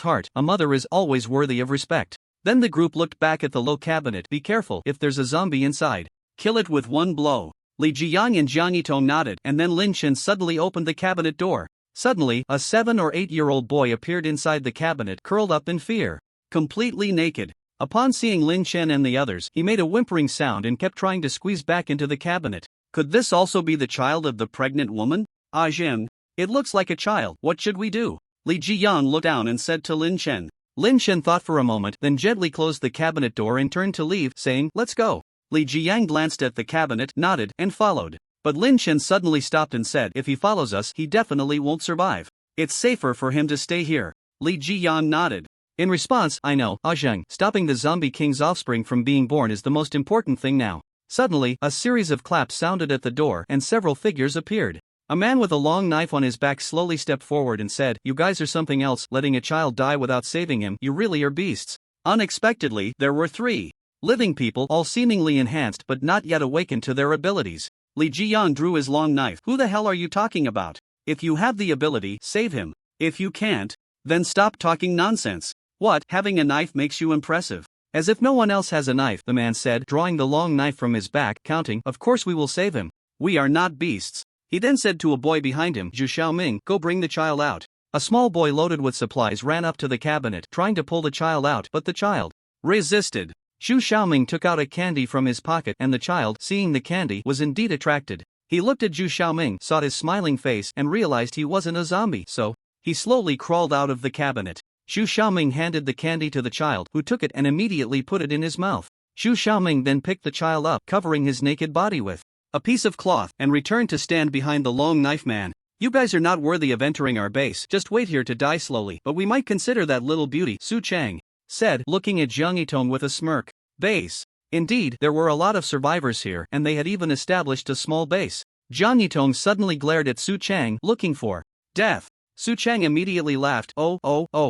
heart, a mother is always worthy of respect. Then the group looked back at the low cabinet. Be careful, if there's a zombie inside, kill it with one blow. Li Jiyang and Jiang Yitong nodded, and then Lin Chen suddenly opened the cabinet door. Suddenly, a 7 or 8-year-old boy appeared inside the cabinet, curled up in fear, completely naked. Upon seeing Lin Chen and the others, he made a whimpering sound and kept trying to squeeze back into the cabinet. Could this also be the child of the pregnant woman? Ah Jin, it looks like a child, what should we do? Li Jiyang looked down and said to Lin Chen. Lin Chen thought for a moment, then gently closed the cabinet door and turned to leave, saying, "Let's go." Li Jiyang glanced at the cabinet, nodded, and followed. But Lin Chen suddenly stopped and said, "If he follows us, he definitely won't survive. It's safer for him to stay here." Li Jiyang nodded. In response, "I know, Zheng, stopping the zombie king's offspring from being born is the most important thing now." Suddenly, a series of claps sounded at the door and several figures appeared. A man with a long knife on his back slowly stepped forward and said, "You guys are something else, letting a child die without saving him, you really are beasts." Unexpectedly, there were 3 living people, all seemingly enhanced but not yet awakened to their abilities. Li Jiyang drew his long knife. "Who the hell are you talking about? If you have the ability, save him. If you can't, then stop talking nonsense. What, having a knife makes you impressive?" "As if no one else has a knife," the man said, drawing the long knife from his back, counting, "Of course we will save him. We are not beasts." He then said to a boy behind him, "Zhu Xiaoming, go bring the child out." A small boy loaded with supplies ran up to the cabinet, trying to pull the child out, but the child resisted. Zhu Xiaoming took out a candy from his pocket, and the child, seeing the candy, was indeed attracted. He looked at Zhu Xiaoming, saw his smiling face, and realized he wasn't a zombie, so he slowly crawled out of the cabinet. Zhu Xiaoming handed the candy to the child, who took it and immediately put it in his mouth. Zhu Xiaoming then picked the child up, covering his naked body with a piece of cloth, and returned to stand behind the long knife man. "You guys are not worthy of entering our base, just wait here to die slowly, but we might consider that little beauty," Su Chang said, looking at Jiang Yitong with a smirk. Base. Indeed, there were a lot of survivors here, and they had even established a small base. Jiang Yitong suddenly glared at Su Chang, looking for death. Su Chang immediately laughed. Oh,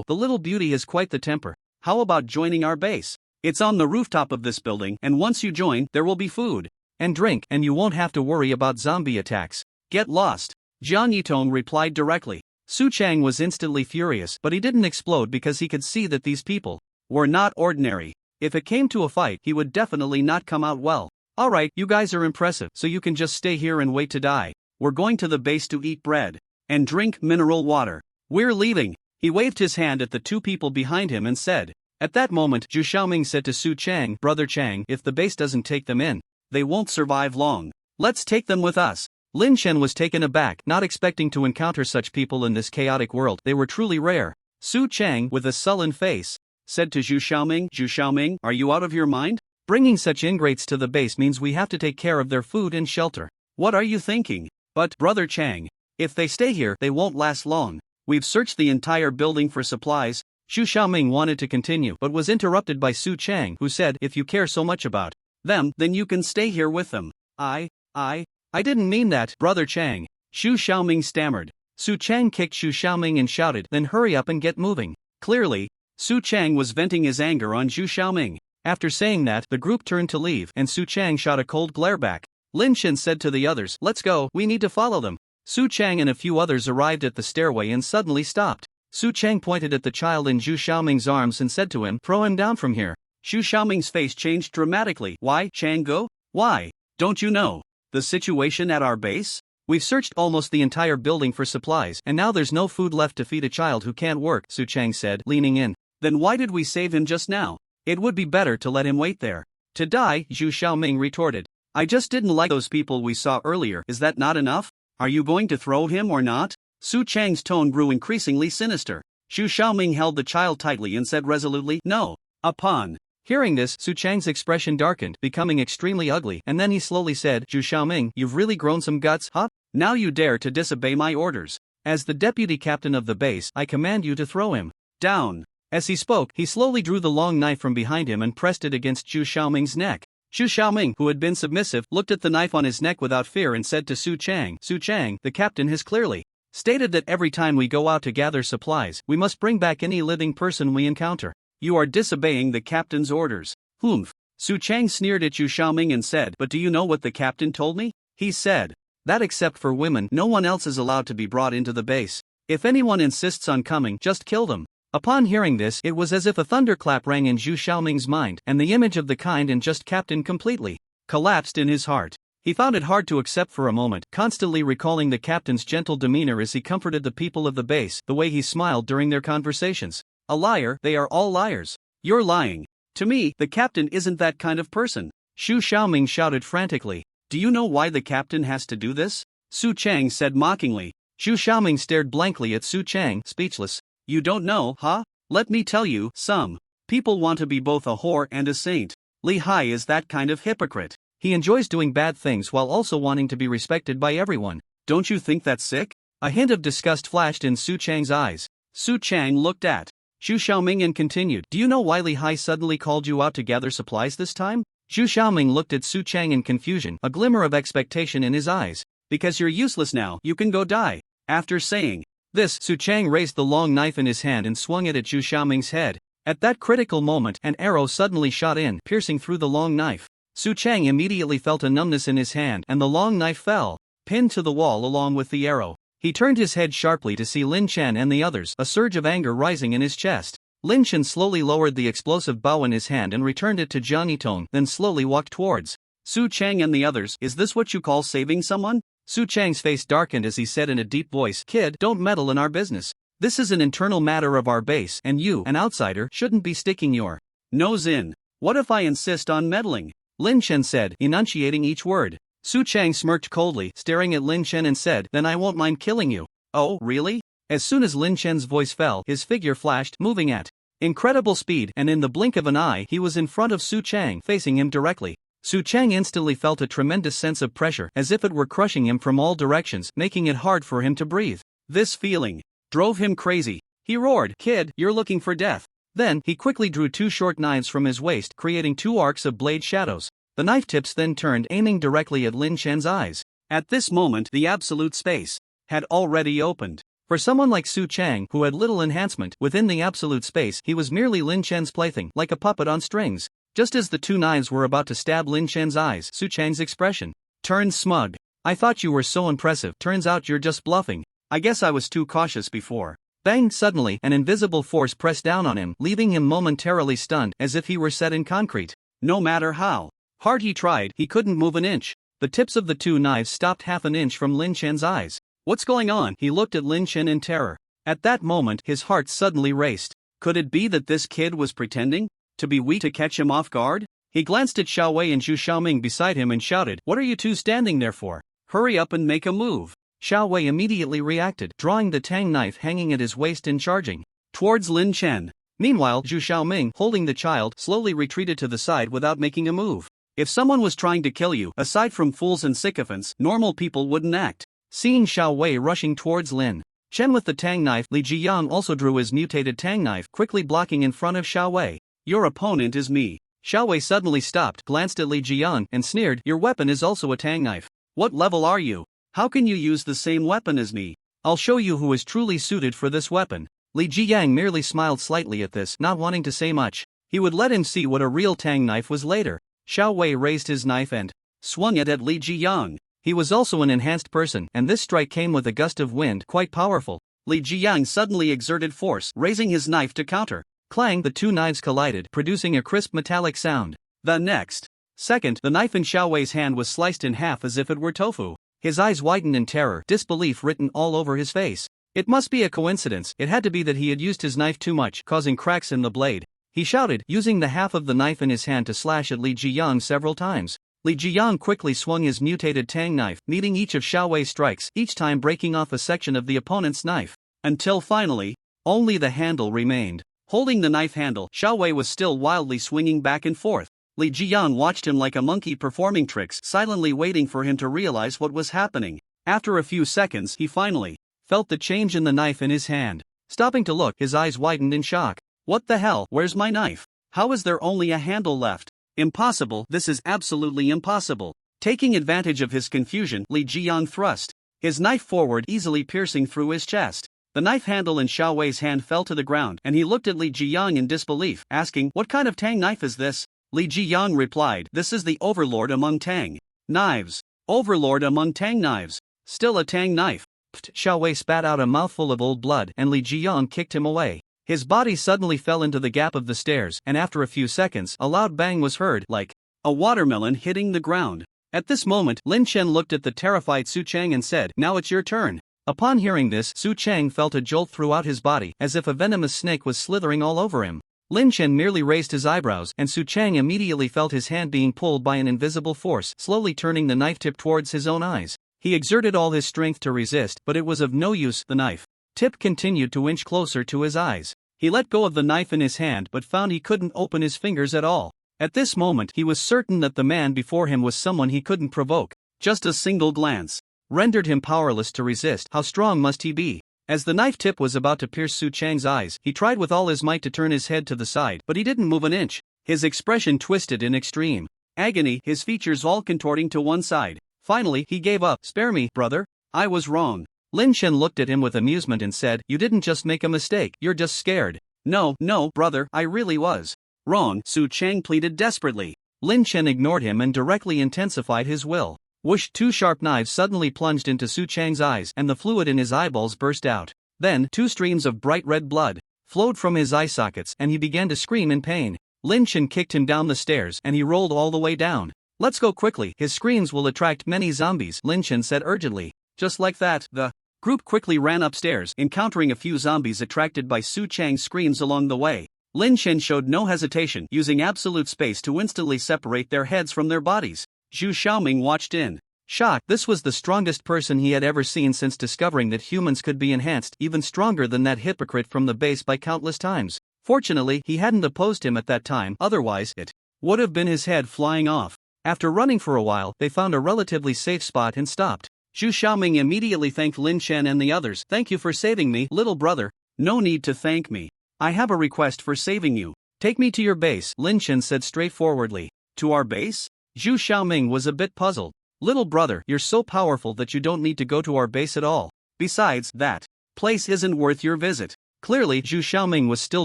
the little beauty has quite the temper. How about joining our base? It's on the rooftop of this building, and once you join, there will be food and drink, and you won't have to worry about zombie attacks. Get lost. Jiang Yitong replied directly. Su Chang was instantly furious, but he didn't explode because he could see that these people were not ordinary. If it came to a fight, he would definitely not come out well. "Alright, you guys are impressive, so you can just stay here and wait to die. We're going to the base to eat bread and drink mineral water. We're leaving." He waved his hand at the 2 people behind him and said. At that moment, Zhu Xiaoming said to Su Chang, "Brother Chang, if the base doesn't take them in, they won't survive long. Let's take them with us." Lin Chen was taken aback, not expecting to encounter such people in this chaotic world. They were truly rare. Su Chang, with a sullen face, said to Zhu Xiaoming, "Zhu Xiaoming, are you out of your mind? Bringing such ingrates to the base means we have to take care of their food and shelter. What are you thinking?" "But, Brother Chang, if they stay here, they won't last long. We've searched the entire building for supplies." Zhu Xiaoming wanted to continue but was interrupted by Su Chang, who said, "If you care so much about them, then you can stay here with them." I didn't mean that, Brother Chang." Zhu Xiaoming stammered. Su Chang kicked Zhu Xiaoming and shouted, "Then hurry up and get moving." Clearly, Su Chang was venting his anger on Zhu Xiaoming. After saying that, the group turned to leave, and Su Chang shot a cold glare back. Lin Chen said to the others, "Let's go, we need to follow them." Su Chang and a few others arrived at the stairway and suddenly stopped. Su Chang pointed at the child in Zhu Xiaoming's arms and said to him, "Throw him down from here." Zhu Xiaoming's face changed dramatically. "Why, Chang go? Why? Don't you know the situation at our base? We've searched almost the entire building for supplies, and now there's no food left to feed a child who can't work," Su Chang said, leaning in. "Then why did we save him just now? It would be better to let him wait there to die," Zhu Xiaoming retorted. "I just didn't like those people we saw earlier. Is that not enough? Are you going to throw him or not?" Su Chang's tone grew increasingly sinister. Zhu Xiaoming held the child tightly and said resolutely, "No." Upon hearing this, Su Chang's expression darkened, becoming extremely ugly, and then he slowly said, "Zhu Xiaoming, you've really grown some guts, huh? Now you dare to disobey my orders. As the deputy captain of the base, I command you to throw him down." As he spoke, he slowly drew the long knife from behind him and pressed it against Zhu Xiaoming's neck. Xu Xiaoming, who had been submissive, looked at the knife on his neck without fear and said to Su Chang, "Su Chang, the captain has clearly stated that every time we go out to gather supplies, we must bring back any living person we encounter. You are disobeying the captain's orders." "Humph." Su Chang sneered at Xu Xiaoming and said, "But do you know what the captain told me? He said that except for women, no one else is allowed to be brought into the base. If anyone insists on coming, just kill them." Upon hearing this, it was as if a thunderclap rang in Xu Xiaoming's mind, and the image of the kind and just captain completely collapsed in his heart. He found it hard to accept for a moment, constantly recalling the captain's gentle demeanor as he comforted the people of the base, the way he smiled during their conversations. "A liar, they are all liars. You're lying. To me, the captain isn't that kind of person." Xu Xiaoming shouted frantically. "Do you know why the captain has to do this?" Su Chang said mockingly. Xu Xiaoming stared blankly at Su Chang, speechless. "You don't know, huh? Let me tell you, some people want to be both a whore and a saint. Li Hai is that kind of hypocrite. He enjoys doing bad things while also wanting to be respected by everyone. Don't you think that's sick?" A hint of disgust flashed in Su Chang's eyes. Su Chang looked at Xu Xiaoming and continued, "Do you know why Li Hai suddenly called you out to gather supplies this time?" Xu Xiaoming looked at Su Chang in confusion, a glimmer of expectation in his eyes. "Because you're useless now, you can go die." After saying this, Su Chang raised the long knife in his hand and swung it at Xu Xiaoming's head. At that critical moment, an arrow suddenly shot in, piercing through the long knife. Su Chang immediately felt a numbness in his hand, and the long knife fell, pinned to the wall along with the arrow. He turned his head sharply to see Lin Chen and the others, a surge of anger rising in his chest. Lin Chen slowly lowered the explosive bow in his hand and returned it to Jiang Yitong, then slowly walked towards Su Chang and the others. "Is this what you call saving someone?" Su Chang's face darkened as he said in a deep voice, "Kid, don't meddle in our business. This is an internal matter of our base, and you, an outsider, shouldn't be sticking your nose in." "What if I insist on meddling?" Lin Chen said, enunciating each word. Su Chang smirked coldly, staring at Lin Chen and said, "Then I won't mind killing you." "Oh, really?" As soon as Lin Chen's voice fell, his figure flashed, moving at incredible speed, and in the blink of an eye he was in front of Su Chang, facing him directly. Su Chang instantly felt a tremendous sense of pressure, as if it were crushing him from all directions, making it hard for him to breathe. This feeling drove him crazy. He roared, "Kid, you're looking for death." Then, he quickly drew two short knives from his waist, creating two arcs of blade shadows. The knife tips then turned, aiming directly at Lin Chen's eyes. At this moment, the absolute space had already opened. For someone like Su Chang, who had little enhancement within the absolute space, he was merely Lin Chen's plaything, like a puppet on strings. Just as the two knives were about to stab Lin Chen's eyes, Su Chang's expression turned smug. "I thought you were so impressive, turns out you're just bluffing. I guess I was too cautious before." Bang! Suddenly, an invisible force pressed down on him, leaving him momentarily stunned, as if he were set in concrete. No matter how hard he tried, he couldn't move an inch. The tips of the two knives stopped half an inch from Lin Chen's eyes. "What's going on?" He looked at Lin Chen in terror. At that moment, his heart suddenly raced. Could it be that this kid was pretending to be weak to catch him off guard? He glanced at Xiao Wei and Xu Xiaoming beside him and shouted, "What are you two standing there for? Hurry up and make a move." Xiao Wei immediately reacted, drawing the tang knife hanging at his waist and charging towards Lin Chen. Meanwhile, Xu Xiaoming, holding the child, slowly retreated to the side without making a move. If someone was trying to kill you, aside from fools and sycophants, normal people wouldn't act. Seeing Xiao Wei rushing towards Lin Chen with the tang knife, Li Jiyang also drew his mutated tang knife, quickly blocking in front of Xiao Wei. "Your opponent is me." Xiao Wei suddenly stopped, glanced at Li Jiyang, and sneered, "Your weapon is also a tang knife. What level are you? How can you use the same weapon as me? I'll show you who is truly suited for this weapon." Li Jiyang merely smiled slightly at this, not wanting to say much. He would let him see what a real tang knife was later. Xiao Wei raised his knife and swung it at Li Jiyang. He was also an enhanced person, and this strike came with a gust of wind, quite powerful. Li Jiyang suddenly exerted force, raising his knife to counter. Clang! The two knives collided, producing a crisp metallic sound. The next second, the knife in Xiao Wei's hand was sliced in half as if it were tofu. His eyes widened in terror, disbelief written all over his face. It must be a coincidence. It had to be that he had used his knife too much, causing cracks in the blade. He shouted, using the half of the knife in his hand to slash at Li Jiyang several times. Li Jiyang quickly swung his mutated tang knife, meeting each of Xiao Wei's strikes, each time breaking off a section of the opponent's knife. Until finally, only the handle remained. Holding the knife handle, Xiao Wei was still wildly swinging back and forth. Li Jiyang watched him like a monkey performing tricks, silently waiting for him to realize what was happening. After a few seconds, he finally felt the change in the knife in his hand. Stopping to look, his eyes widened in shock. "What the hell? Where's my knife? How is there only a handle left?" Impossible, this is absolutely impossible. Taking advantage of his confusion, Li Jiang thrust his knife forward, easily piercing through his chest. The knife handle in Xiao Wei's hand fell to the ground, and he looked at Li Jiang in disbelief, asking, "What kind of Tang knife is this?" Li Jiang replied, "This is the overlord among Tang knives. Overlord among Tang knives. Still a Tang knife." Xiao Wei spat out a mouthful of old blood, and Li Jiang kicked him away. His body suddenly fell into the gap of the stairs, and after a few seconds, a loud bang was heard, like a watermelon hitting the ground. At this moment, Lin Chen looked at the terrified Su Chang and said, "Now it's your turn." Upon hearing this, Su Chang felt a jolt throughout his body, as if a venomous snake was slithering all over him. Lin Chen merely raised his eyebrows, and Su Chang immediately felt his hand being pulled by an invisible force, slowly turning the knife tip towards his own eyes. He exerted all his strength to resist, but it was of no use. The knife tip continued to inch closer to his eyes. He let go of the knife in his hand but found he couldn't open his fingers at all. At this moment, he was certain that the man before him was someone he couldn't provoke. Just a single glance rendered him powerless to resist. How strong must he be? As the knife tip was about to pierce Su Chang's eyes, he tried with all his might to turn his head to the side, but he didn't move an inch. His expression twisted in extreme agony, his features all contorting to one side. Finally, he gave up. "Spare me, brother. I was wrong." Lin Chen looked at him with amusement and said, "You didn't just make a mistake, you're just scared." No, brother, I really was wrong," Su Chang pleaded desperately. Lin Chen ignored him and directly intensified his will. Whoosh! Two sharp knives suddenly plunged into Su Chang's eyes, and the fluid in his eyeballs burst out. Then, two streams of bright red blood flowed from his eye sockets, and he began to scream in pain. Lin Chen kicked him down the stairs, and he rolled all the way down. "Let's go quickly, his screams will attract many zombies," Lin Chen said urgently. Just like that, the group quickly ran upstairs, encountering a few zombies attracted by Su Chang's screams along the way. Lin Chen showed no hesitation, using absolute space to instantly separate their heads from their bodies. Zhu Xiaoming watched in shock. This was the strongest person he had ever seen since discovering that humans could be enhanced, even stronger than that hypocrite from the base by countless times. Fortunately, he hadn't opposed him at that time, otherwise it would have been his head flying off. After running for a while, they found a relatively safe spot and stopped. Zhu Xiaoming immediately thanked Lin Chen and the others. "Thank you for saving me, little brother." "No need to thank me. I have a request for saving you. Take me to your base," Lin Chen said straightforwardly. "To our base?" Zhu Xiaoming was a bit puzzled. "Little brother, you're so powerful that you don't need to go to our base at all. Besides, that place isn't worth your visit." Clearly, Zhu Xiaoming was still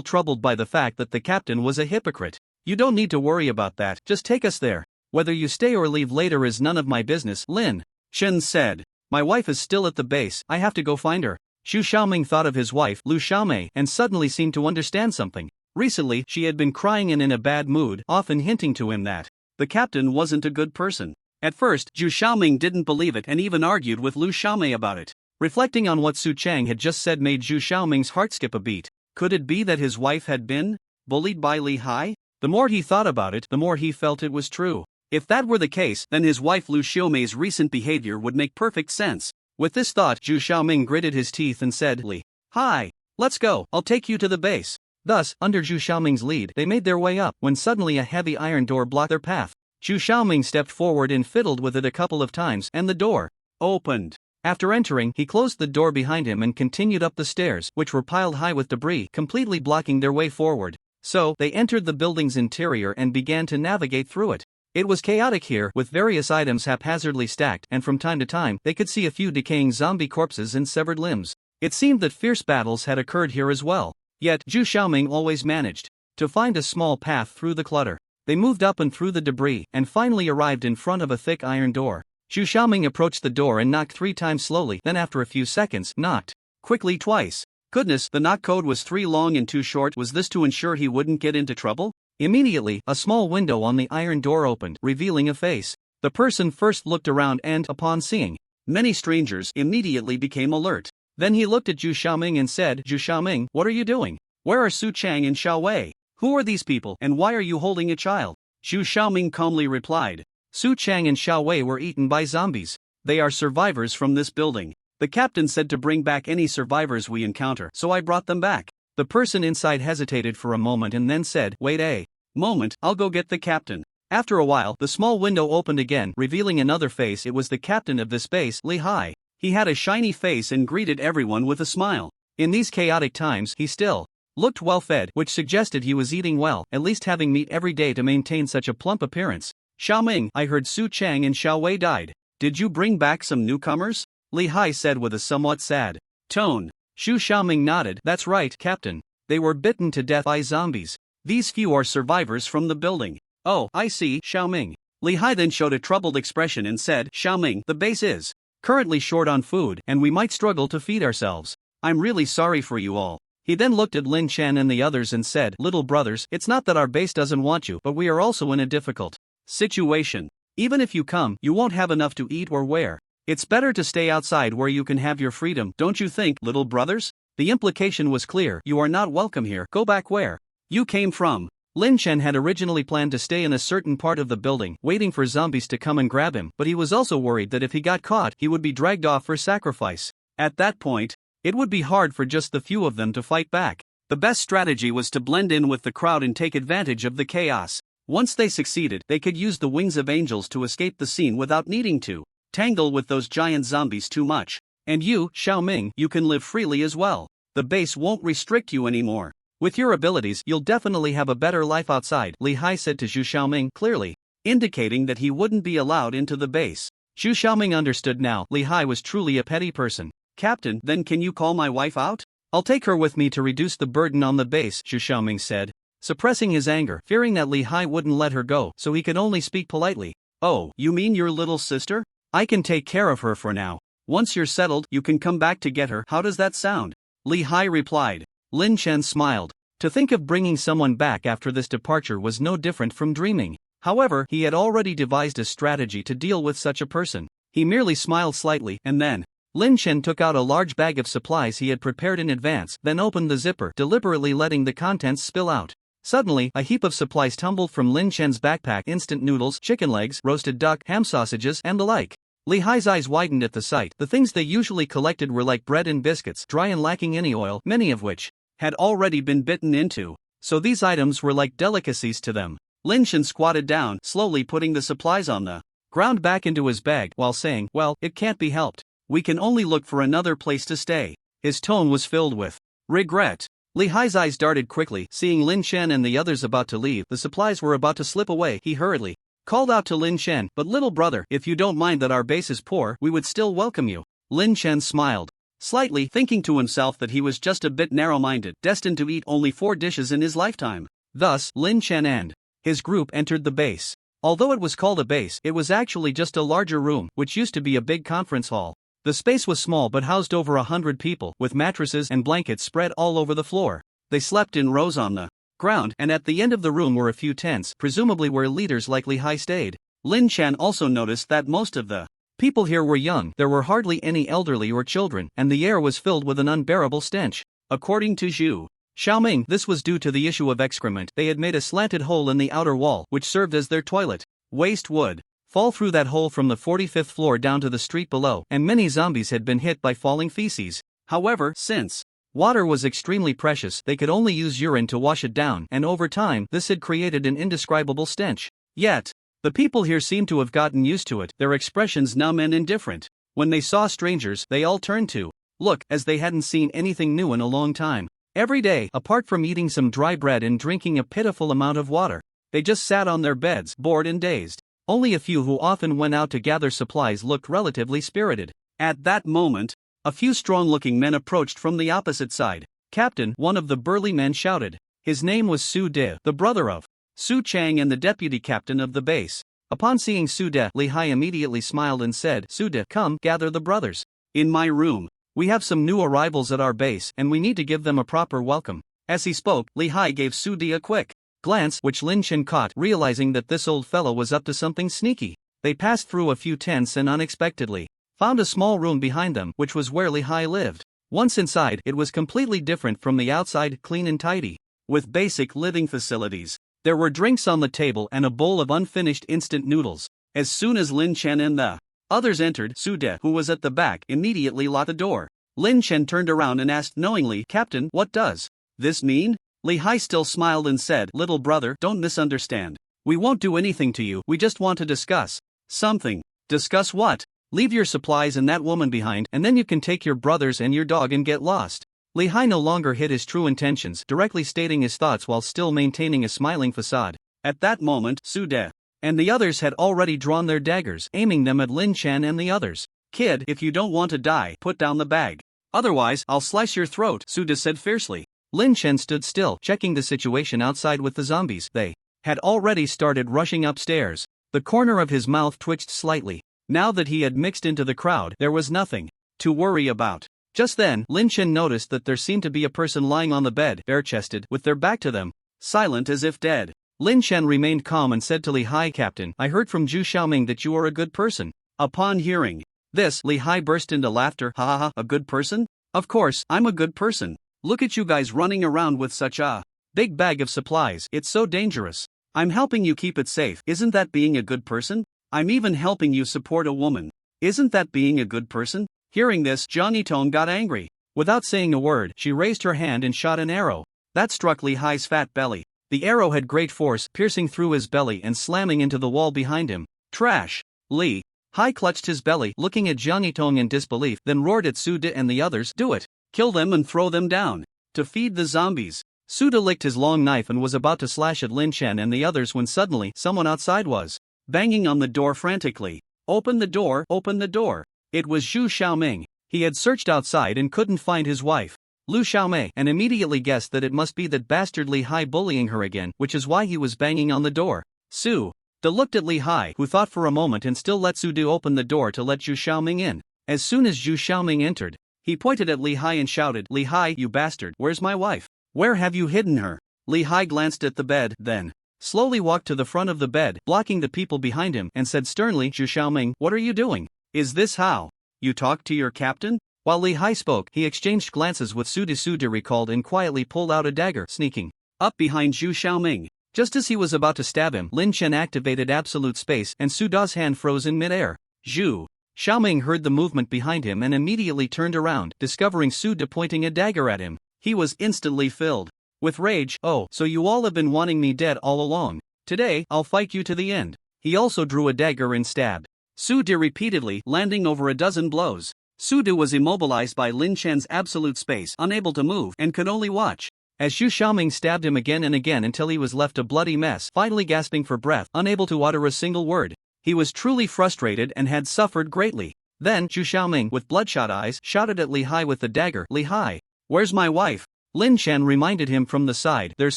troubled by the fact that the captain was a hypocrite. "You don't need to worry about that, just take us there. Whether you stay or leave later is none of my business," Lin Chen said. "My wife is still at the base, I have to go find her." Zhu Xiaoming thought of his wife, Lu Xiaomei, and suddenly seemed to understand something. Recently, she had been crying and in a bad mood, often hinting to him that the captain wasn't a good person. At first, Zhu Xiaoming didn't believe it and even argued with Lu Xiaomei about it. Reflecting on what Su Chang had just said made Zhu Xiaoming's heart skip a beat. Could it be that his wife had been bullied by Li Hai? The more he thought about it, the more he felt it was true. If that were the case, then his wife Lu Xiaomei's recent behavior would make perfect sense. With this thought, Zhu Xiaoming gritted his teeth and said, "Li Hai, let's go, I'll take you to the base." Thus, under Zhu Xiaoming's lead, they made their way up, when suddenly a heavy iron door blocked their path. Zhu Xiaoming stepped forward and fiddled with it a couple of times, and the door opened. After entering, he closed the door behind him and continued up the stairs, which were piled high with debris, completely blocking their way forward. So, they entered the building's interior and began to navigate through it. It was chaotic here, with various items haphazardly stacked, and from time to time, they could see a few decaying zombie corpses and severed limbs. It seemed that fierce battles had occurred here as well. Yet, Zhu Xiaoming always managed to find a small path through the clutter. They moved up and through the debris, and finally arrived in front of a thick iron door. Zhu Xiaoming approached the door and knocked 3 times slowly, then after a few seconds, knocked quickly twice. Goodness, the knock code was 3 long and 2 short. Was this to ensure he wouldn't get into trouble? Immediately, a small window on the iron door opened, revealing a face. The person first looked around and, upon seeing many strangers, immediately became alert. Then he looked at Zhu Xiaoming and said, "Zhu Xiaoming, what are you doing? Where are Su Chang and Xiao Wei? Who are these people, and why are you holding a child?" Zhu Xiaoming calmly replied, "Su Chang and Xiao Wei were eaten by zombies. They are survivors from this building. The captain said to bring back any survivors we encounter, so I brought them back." The person inside hesitated for a moment and then said, "Wait a moment, I'll go get the captain." After a while, the small window opened again, revealing another face. It was the captain of this base, Li Hai. He had a shiny face and greeted everyone with a smile. In these chaotic times, he still looked well-fed, which suggested he was eating well, at least having meat every day to maintain such a plump appearance. Xiaoming, I heard Su Chang and Xiao Wei died. Did you bring back some newcomers? Li Hai said with a somewhat sad tone. Xu Xiaoming nodded. That's right, Captain. They were bitten to death by zombies. These few are survivors from the building. Oh, I see, Xiaoming. Li Hai then showed a troubled expression and said, Xiaoming, the base is currently short on food, and we might struggle to feed ourselves. I'm really sorry for you all. He then looked at Lin Chen and the others and said, little brothers, it's not that our base doesn't want you, but we are also in a difficult situation. Even if you come, you won't have enough to eat or wear. It's better to stay outside where you can have your freedom, don't you think, little brothers? The implication was clear, you are not welcome here, go back where you came from. Lin Chen had originally planned to stay in a certain part of the building, waiting for zombies to come and grab him, but he was also worried that if he got caught, he would be dragged off for sacrifice. At that point, it would be hard for just the few of them to fight back. The best strategy was to blend in with the crowd and take advantage of the chaos. Once they succeeded, they could use the wings of angels to escape the scene without needing to tangle with those giant zombies too much. And you, Xiaoming, you can live freely as well. The base won't restrict you anymore. With your abilities, you'll definitely have a better life outside, Li Hai said to Xu Xiaoming, clearly indicating that he wouldn't be allowed into the base. Xu Xiaoming understood now, Li Hai was truly a petty person. Captain, then can you call my wife out? I'll take her with me to reduce the burden on the base, Xu Xiaoming said, suppressing his anger, fearing that Li Hai wouldn't let her go, so he could only speak politely. Oh, you mean your little sister? I can take care of her for now. Once you're settled, you can come back to get her. How does that sound? Li Hai replied. Lin Chen smiled. To think of bringing someone back after this departure was no different from dreaming. However, he had already devised a strategy to deal with such a person. He merely smiled slightly, and then Lin Chen took out a large bag of supplies he had prepared in advance, then opened the zipper, deliberately letting the contents spill out. Suddenly, a heap of supplies tumbled from Lin Chen's backpack: instant noodles, chicken legs, roasted duck, ham sausages, and the like. Li Hai's eyes widened at the sight. The things they usually collected were like bread and biscuits, dry and lacking any oil, many of which had already been bitten into. So these items were like delicacies to them. Lin Chen squatted down, slowly putting the supplies on the ground back into his bag, while saying, well, it can't be helped. We can only look for another place to stay. His tone was filled with regret. Li Hai's eyes darted quickly, seeing Lin Chen and the others about to leave. The supplies were about to slip away. He hurriedly called out to Lin Chen, but little brother, if you don't mind that our base is poor, we would still welcome you. Lin Chen smiled slightly, thinking to himself that he was just a bit narrow-minded, destined to eat only 4 dishes in his lifetime. Thus, Lin Chen and his group entered the base. Although it was called a base, it was actually just a larger room, which used to be a big conference hall. The space was small but housed over 100 people, with mattresses and blankets spread all over the floor. They slept in rows on the ground, and at the end of the room were a few tents, presumably where leaders like Li Hai stayed. Lin Chen also noticed that most of the people here were young. There were hardly any elderly or children, and the air was filled with an unbearable stench. According to Xu Xiaoming, this was due to the issue of excrement. They had made a slanted hole in the outer wall, which served as their toilet. Waste would fall through that hole from the 45th floor down to the street below, and many zombies had been hit by falling feces. However, since water was extremely precious, they could only use urine to wash it down, and over time, this had created an indescribable stench. Yet, the people here seemed to have gotten used to it, their expressions numb and indifferent. When they saw strangers, they all turned to look, as they hadn't seen anything new in a long time. Every day, apart from eating some dry bread and drinking a pitiful amount of water, they just sat on their beds, bored and dazed. Only a few who often went out to gather supplies looked relatively spirited. At that moment, a few strong-looking men approached from the opposite side. Captain, one of the burly men shouted. His name was Su De, the brother of Su Chang and the deputy captain of the base. Upon seeing Su De, Li Hai immediately smiled and said, Su De, come, gather the brothers. In my room. We have some new arrivals at our base, and we need to give them a proper welcome. As he spoke, Li Hai gave Su De a quick glance, which Lin Chen caught, realizing that this old fellow was up to something sneaky. They passed through a few tents and unexpectedly found a small room behind them, which was where Li Hai lived. Once inside, it was completely different from the outside, clean and tidy, with basic living facilities. There were drinks on the table and a bowl of unfinished instant noodles. As soon as Lin Chen and the others entered, Su De, who was at the back, immediately locked the door. Lin Chen turned around and asked knowingly, Captain, what does this mean? Li Hai still smiled and said, little brother, don't misunderstand. We won't do anything to you, we just want to discuss something. Discuss what? Leave your supplies and that woman behind, and then you can take your brothers and your dog and get lost. Li Hai no longer hid his true intentions, directly stating his thoughts while still maintaining a smiling facade. At that moment, Su De and the others had already drawn their daggers, aiming them at Lin Chen and the others. Kid, if you don't want to die, put down the bag. Otherwise, I'll slice your throat, Su De said fiercely. Lin Chen stood still, checking the situation outside with the zombies. They had already started rushing upstairs. The corner of his mouth twitched slightly. Now that he had mixed into the crowd, there was nothing to worry about. Just then, Lin Chen noticed that there seemed to be a person lying on the bed, bare-chested, with their back to them, silent as if dead. Lin Chen remained calm and said to Li Hai, Captain, I heard from Zhu Xiaoming that you are a good person. Upon hearing this, Li Hai burst into laughter. Ha ha ha, a good person? Of course, I'm a good person. Look at you guys running around with such a big bag of supplies, it's so dangerous. I'm helping you keep it safe, isn't that being a good person? I'm even helping you support a woman. Isn't that being a good person? Hearing this, Jiang Yitong got angry. Without saying a word, she raised her hand and shot an arrow. That struck Li Hai's fat belly. The arrow had great force, piercing through his belly and slamming into the wall behind him. Trash! Li Hai clutched his belly, looking at Jiang Yitong in disbelief, then roared at Su De and the others, do it! Kill them and throw them down. To feed the zombies. Su De licked his long knife and was about to slash at Lin Chen and the others when suddenly, someone outside was banging on the door frantically. Open the door, open the door. It was Zhu Xiaoming. He had searched outside and couldn't find his wife, Lu Xiaomei, and immediately guessed that it must be that bastard Li Hai bullying her again, which is why he was banging on the door. Su De looked at Li Hai, who thought for a moment and still let Su De open the door to let Zhu Xiaoming in. As soon as Zhu Xiaoming entered, he pointed at Li Hai and shouted, Li Hai, you bastard, where's my wife? Where have you hidden her? Li Hai glanced at the bed, then slowly walked to the front of the bed, blocking the people behind him, and said sternly, Zhu Xiaoming, what are you doing? Is this how you talk to your captain? While Li Hai spoke, he exchanged glances with Su De. Su De recalled and quietly pulled out a dagger, sneaking up behind Zhu Xiaoming. Just as he was about to stab him, Lin Chen activated absolute space and Su De's hand froze in midair. Zhu Xiaoming heard the movement behind him and immediately turned around, discovering Su De pointing a dagger at him. He was instantly filled with rage. Oh, so you all have been wanting me dead all along. Today, I'll fight you to the end. He also drew a dagger and stabbed Su De repeatedly, landing over a dozen blows. Su De was immobilized by Lin Chen's absolute space, unable to move, and could only watch as Zhu Xiaoming stabbed him again and again until he was left a bloody mess, finally gasping for breath, unable to utter a single word. He was truly frustrated and had suffered greatly. Then, Zhu Xiaoming, with bloodshot eyes, shouted at Li Hai with the dagger, Li Hai, where's my wife? Lin Chen reminded him from the side, there's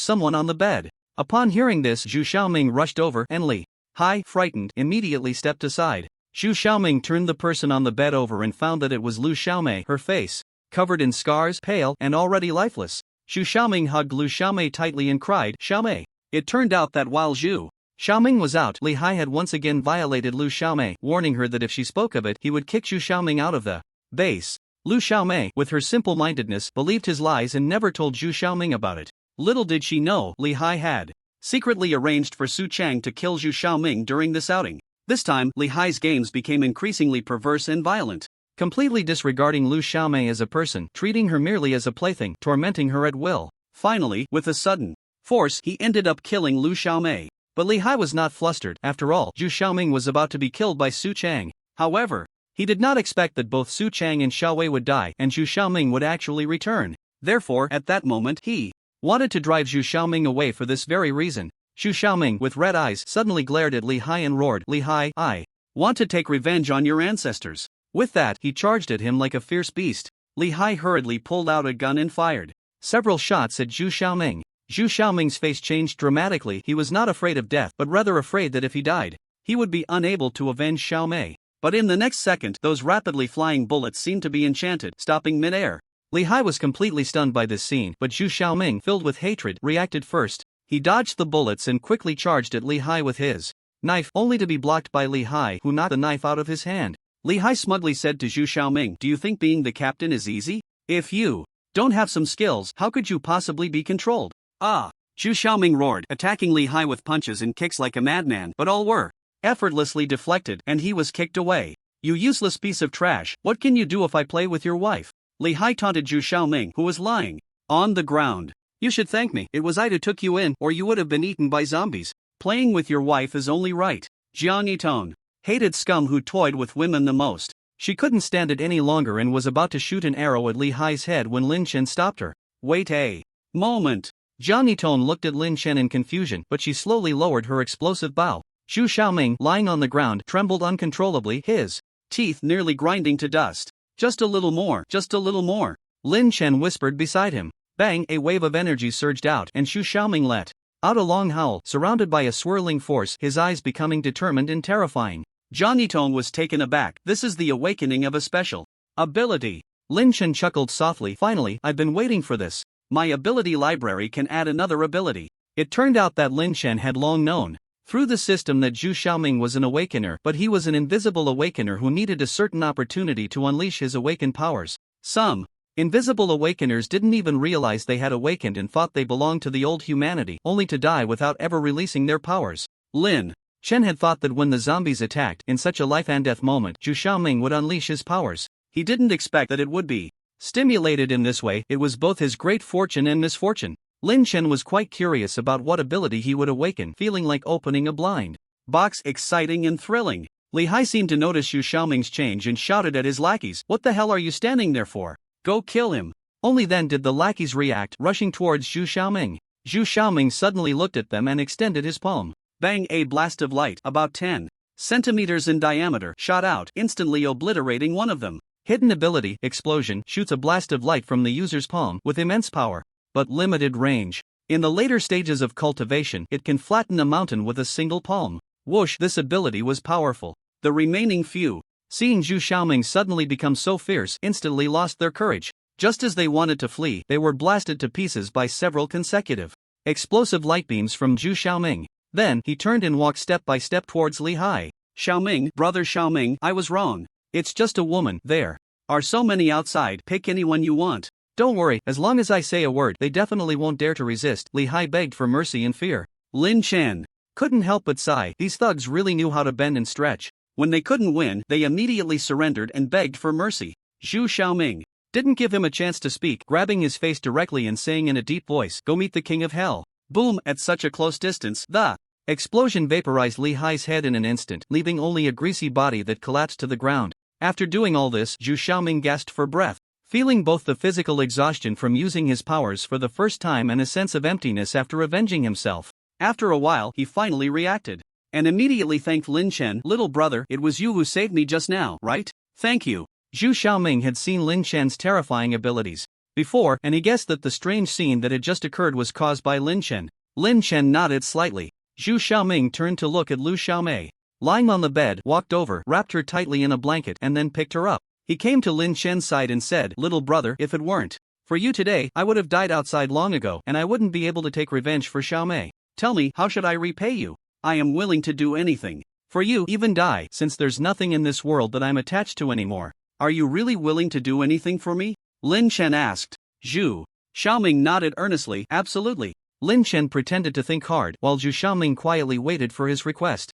someone on the bed. Upon hearing this, Zhu Xiaoming rushed over, and Li Hai, frightened, immediately stepped aside. Zhu Xiaoming turned the person on the bed over and found that it was Lu Xiaomei, her face covered in scars, pale, and already lifeless. Zhu Xiaoming hugged Lu Xiaomei tightly and cried, Xiaomei. It turned out that while Zhu Xiaoming was out, Li Hai had once again violated Lu Xiaomei, warning her that if she spoke of it, he would kick Zhu Xiaoming out of the base. Lu Xiaomei, with her simple-mindedness, believed his lies and never told Zhu Xiaoming about it. Little did she know, Li Hai had secretly arranged for Su Chang to kill Zhu Xiaoming during this outing. This time, Li Hai's games became increasingly perverse and violent, completely disregarding Lu Xiaomei as a person, treating her merely as a plaything, tormenting her at will. Finally, with a sudden force, he ended up killing Lu Xiaomei. But Li Hai was not flustered. After all, Zhu Xiaoming was about to be killed by Su Chang. However, he did not expect that both Su Chang and Xiaowei would die and Zhu Xiaoming would actually return. Therefore, at that moment, he wanted to drive Zhu Xiaoming away for this very reason. Zhu Xiaoming, with red eyes, suddenly glared at Li Hai and roared, Li Hai, I want to take revenge on your ancestors. With that, he charged at him like a fierce beast. Li Hai hurriedly pulled out a gun and fired several shots at Zhu Xiaoming. Zhu Xiaoming's face changed dramatically. He was not afraid of death, but rather afraid that if he died, he would be unable to avenge Xiaomei. But in the next second, those rapidly flying bullets seemed to be enchanted, stopping mid-air. Li Hai was completely stunned by this scene, but Zhu Xiaoming, filled with hatred, reacted first. He dodged the bullets and quickly charged at Li Hai with his knife, only to be blocked by Li Hai, who knocked the knife out of his hand. Li Hai smugly said to Zhu Xiaoming, do you think being the captain is easy? If you don't have some skills, how could you possibly be controlled? Ah! Zhu Xiaoming roared, attacking Li Hai with punches and kicks like a madman, but all were effortlessly deflected, and he was kicked away. You useless piece of trash, what can you do if I play with your wife? Li Hai taunted Zhu Xiaoming, who was lying on the ground. You should thank me, it was I who took you in, or you would have been eaten by zombies. Playing with your wife is only right. Jiang Yitong, hated scum who toyed with women the most. She couldn't stand it any longer and was about to shoot an arrow at Li Hai's head when Lin Chen stopped her. Wait a moment. Jiang Yitong looked at Lin Chen in confusion, but she slowly lowered her explosive bow. Zhu Xiaoming, lying on the ground, trembled uncontrollably, his teeth nearly grinding to dust. Just a little more, just a little more. Lin Chen whispered beside him. Bang, a wave of energy surged out and Zhu Xiaoming let out a long howl, surrounded by a swirling force, his eyes becoming determined and terrifying. Jiang Yitong was taken aback. This is the awakening of a special ability. Lin Chen chuckled softly. Finally, I've been waiting for this. My ability library can add another ability. It turned out that Lin Chen had long known through the system that Zhu Xiaoming was an awakener, but he was an invisible awakener who needed a certain opportunity to unleash his awakened powers. Some invisible awakeners didn't even realize they had awakened and thought they belonged to the old humanity, only to die without ever releasing their powers. Lin Chen had thought that when the zombies attacked, in such a life-and-death moment, Zhu Xiaoming would unleash his powers. He didn't expect that it would be stimulated in this way. It was both his great fortune and misfortune. Lin Chen was quite curious about what ability he would awaken, feeling like opening a blind box, exciting and thrilling. Li Hai seemed to notice Zhu Xiaoming's change and shouted at his lackeys, "What the hell are you standing there for? Go kill him!" Only then did the lackeys react, rushing towards Zhu Xiaoming. Zhu Xiaoming suddenly looked at them and extended his palm. Bang, a blast of light, about 10 centimeters in diameter, shot out, instantly obliterating one of them. Hidden ability, explosion, shoots a blast of light from the user's palm with immense power, but limited range. In the later stages of cultivation, it can flatten a mountain with a single palm. Whoosh, this ability was powerful. The remaining few, seeing Zhu Xiaoming suddenly become so fierce, instantly lost their courage. Just as they wanted to flee, they were blasted to pieces by several consecutive explosive light beams from Zhu Xiaoming. Then, he turned and walked step by step towards Li Hai. Xiaoming, brother Xiaoming, I was wrong. It's just a woman. There are so many outside, pick anyone you want. Don't worry, as long as I say a word, they definitely won't dare to resist. Li Hai begged for mercy in fear. Lin Chen couldn't help but sigh. These thugs really knew how to bend and stretch. When they couldn't win, they immediately surrendered and begged for mercy. Zhu Xiaoming didn't give him a chance to speak, grabbing his face directly and saying in a deep voice, "Go meet the king of hell." Boom, at such a close distance, the explosion vaporized Li Hai's head in an instant, leaving only a greasy body that collapsed to the ground. After doing all this, Zhu Xiaoming gasped for breath, feeling both the physical exhaustion from using his powers for the first time and a sense of emptiness after avenging himself. After a while, he finally reacted, and immediately thanked Lin Chen. "Little brother, it was you who saved me just now, right? Thank you." Zhu Xiaoming had seen Lin Chen's terrifying abilities before, and he guessed that the strange scene that had just occurred was caused by Lin Chen. Lin Chen nodded slightly. Zhu Xiaoming turned to look at Lu Xiaomei. Lying on the bed, walked over, wrapped her tightly in a blanket, and then picked her up. He came to Lin Chen's side and said, "Little brother, if it weren't for you today, I would have died outside long ago, and I wouldn't be able to take revenge for Xiaomei. Tell me, how should I repay you? I am willing to do anything for you, even die, since there's nothing in this world that I'm attached to anymore. Are you really willing to do anything for me?" Lin Chen asked. Zhu Xiaoming nodded earnestly, "Absolutely." Lin Chen pretended to think hard, while Zhu Xiaoming quietly waited for his request.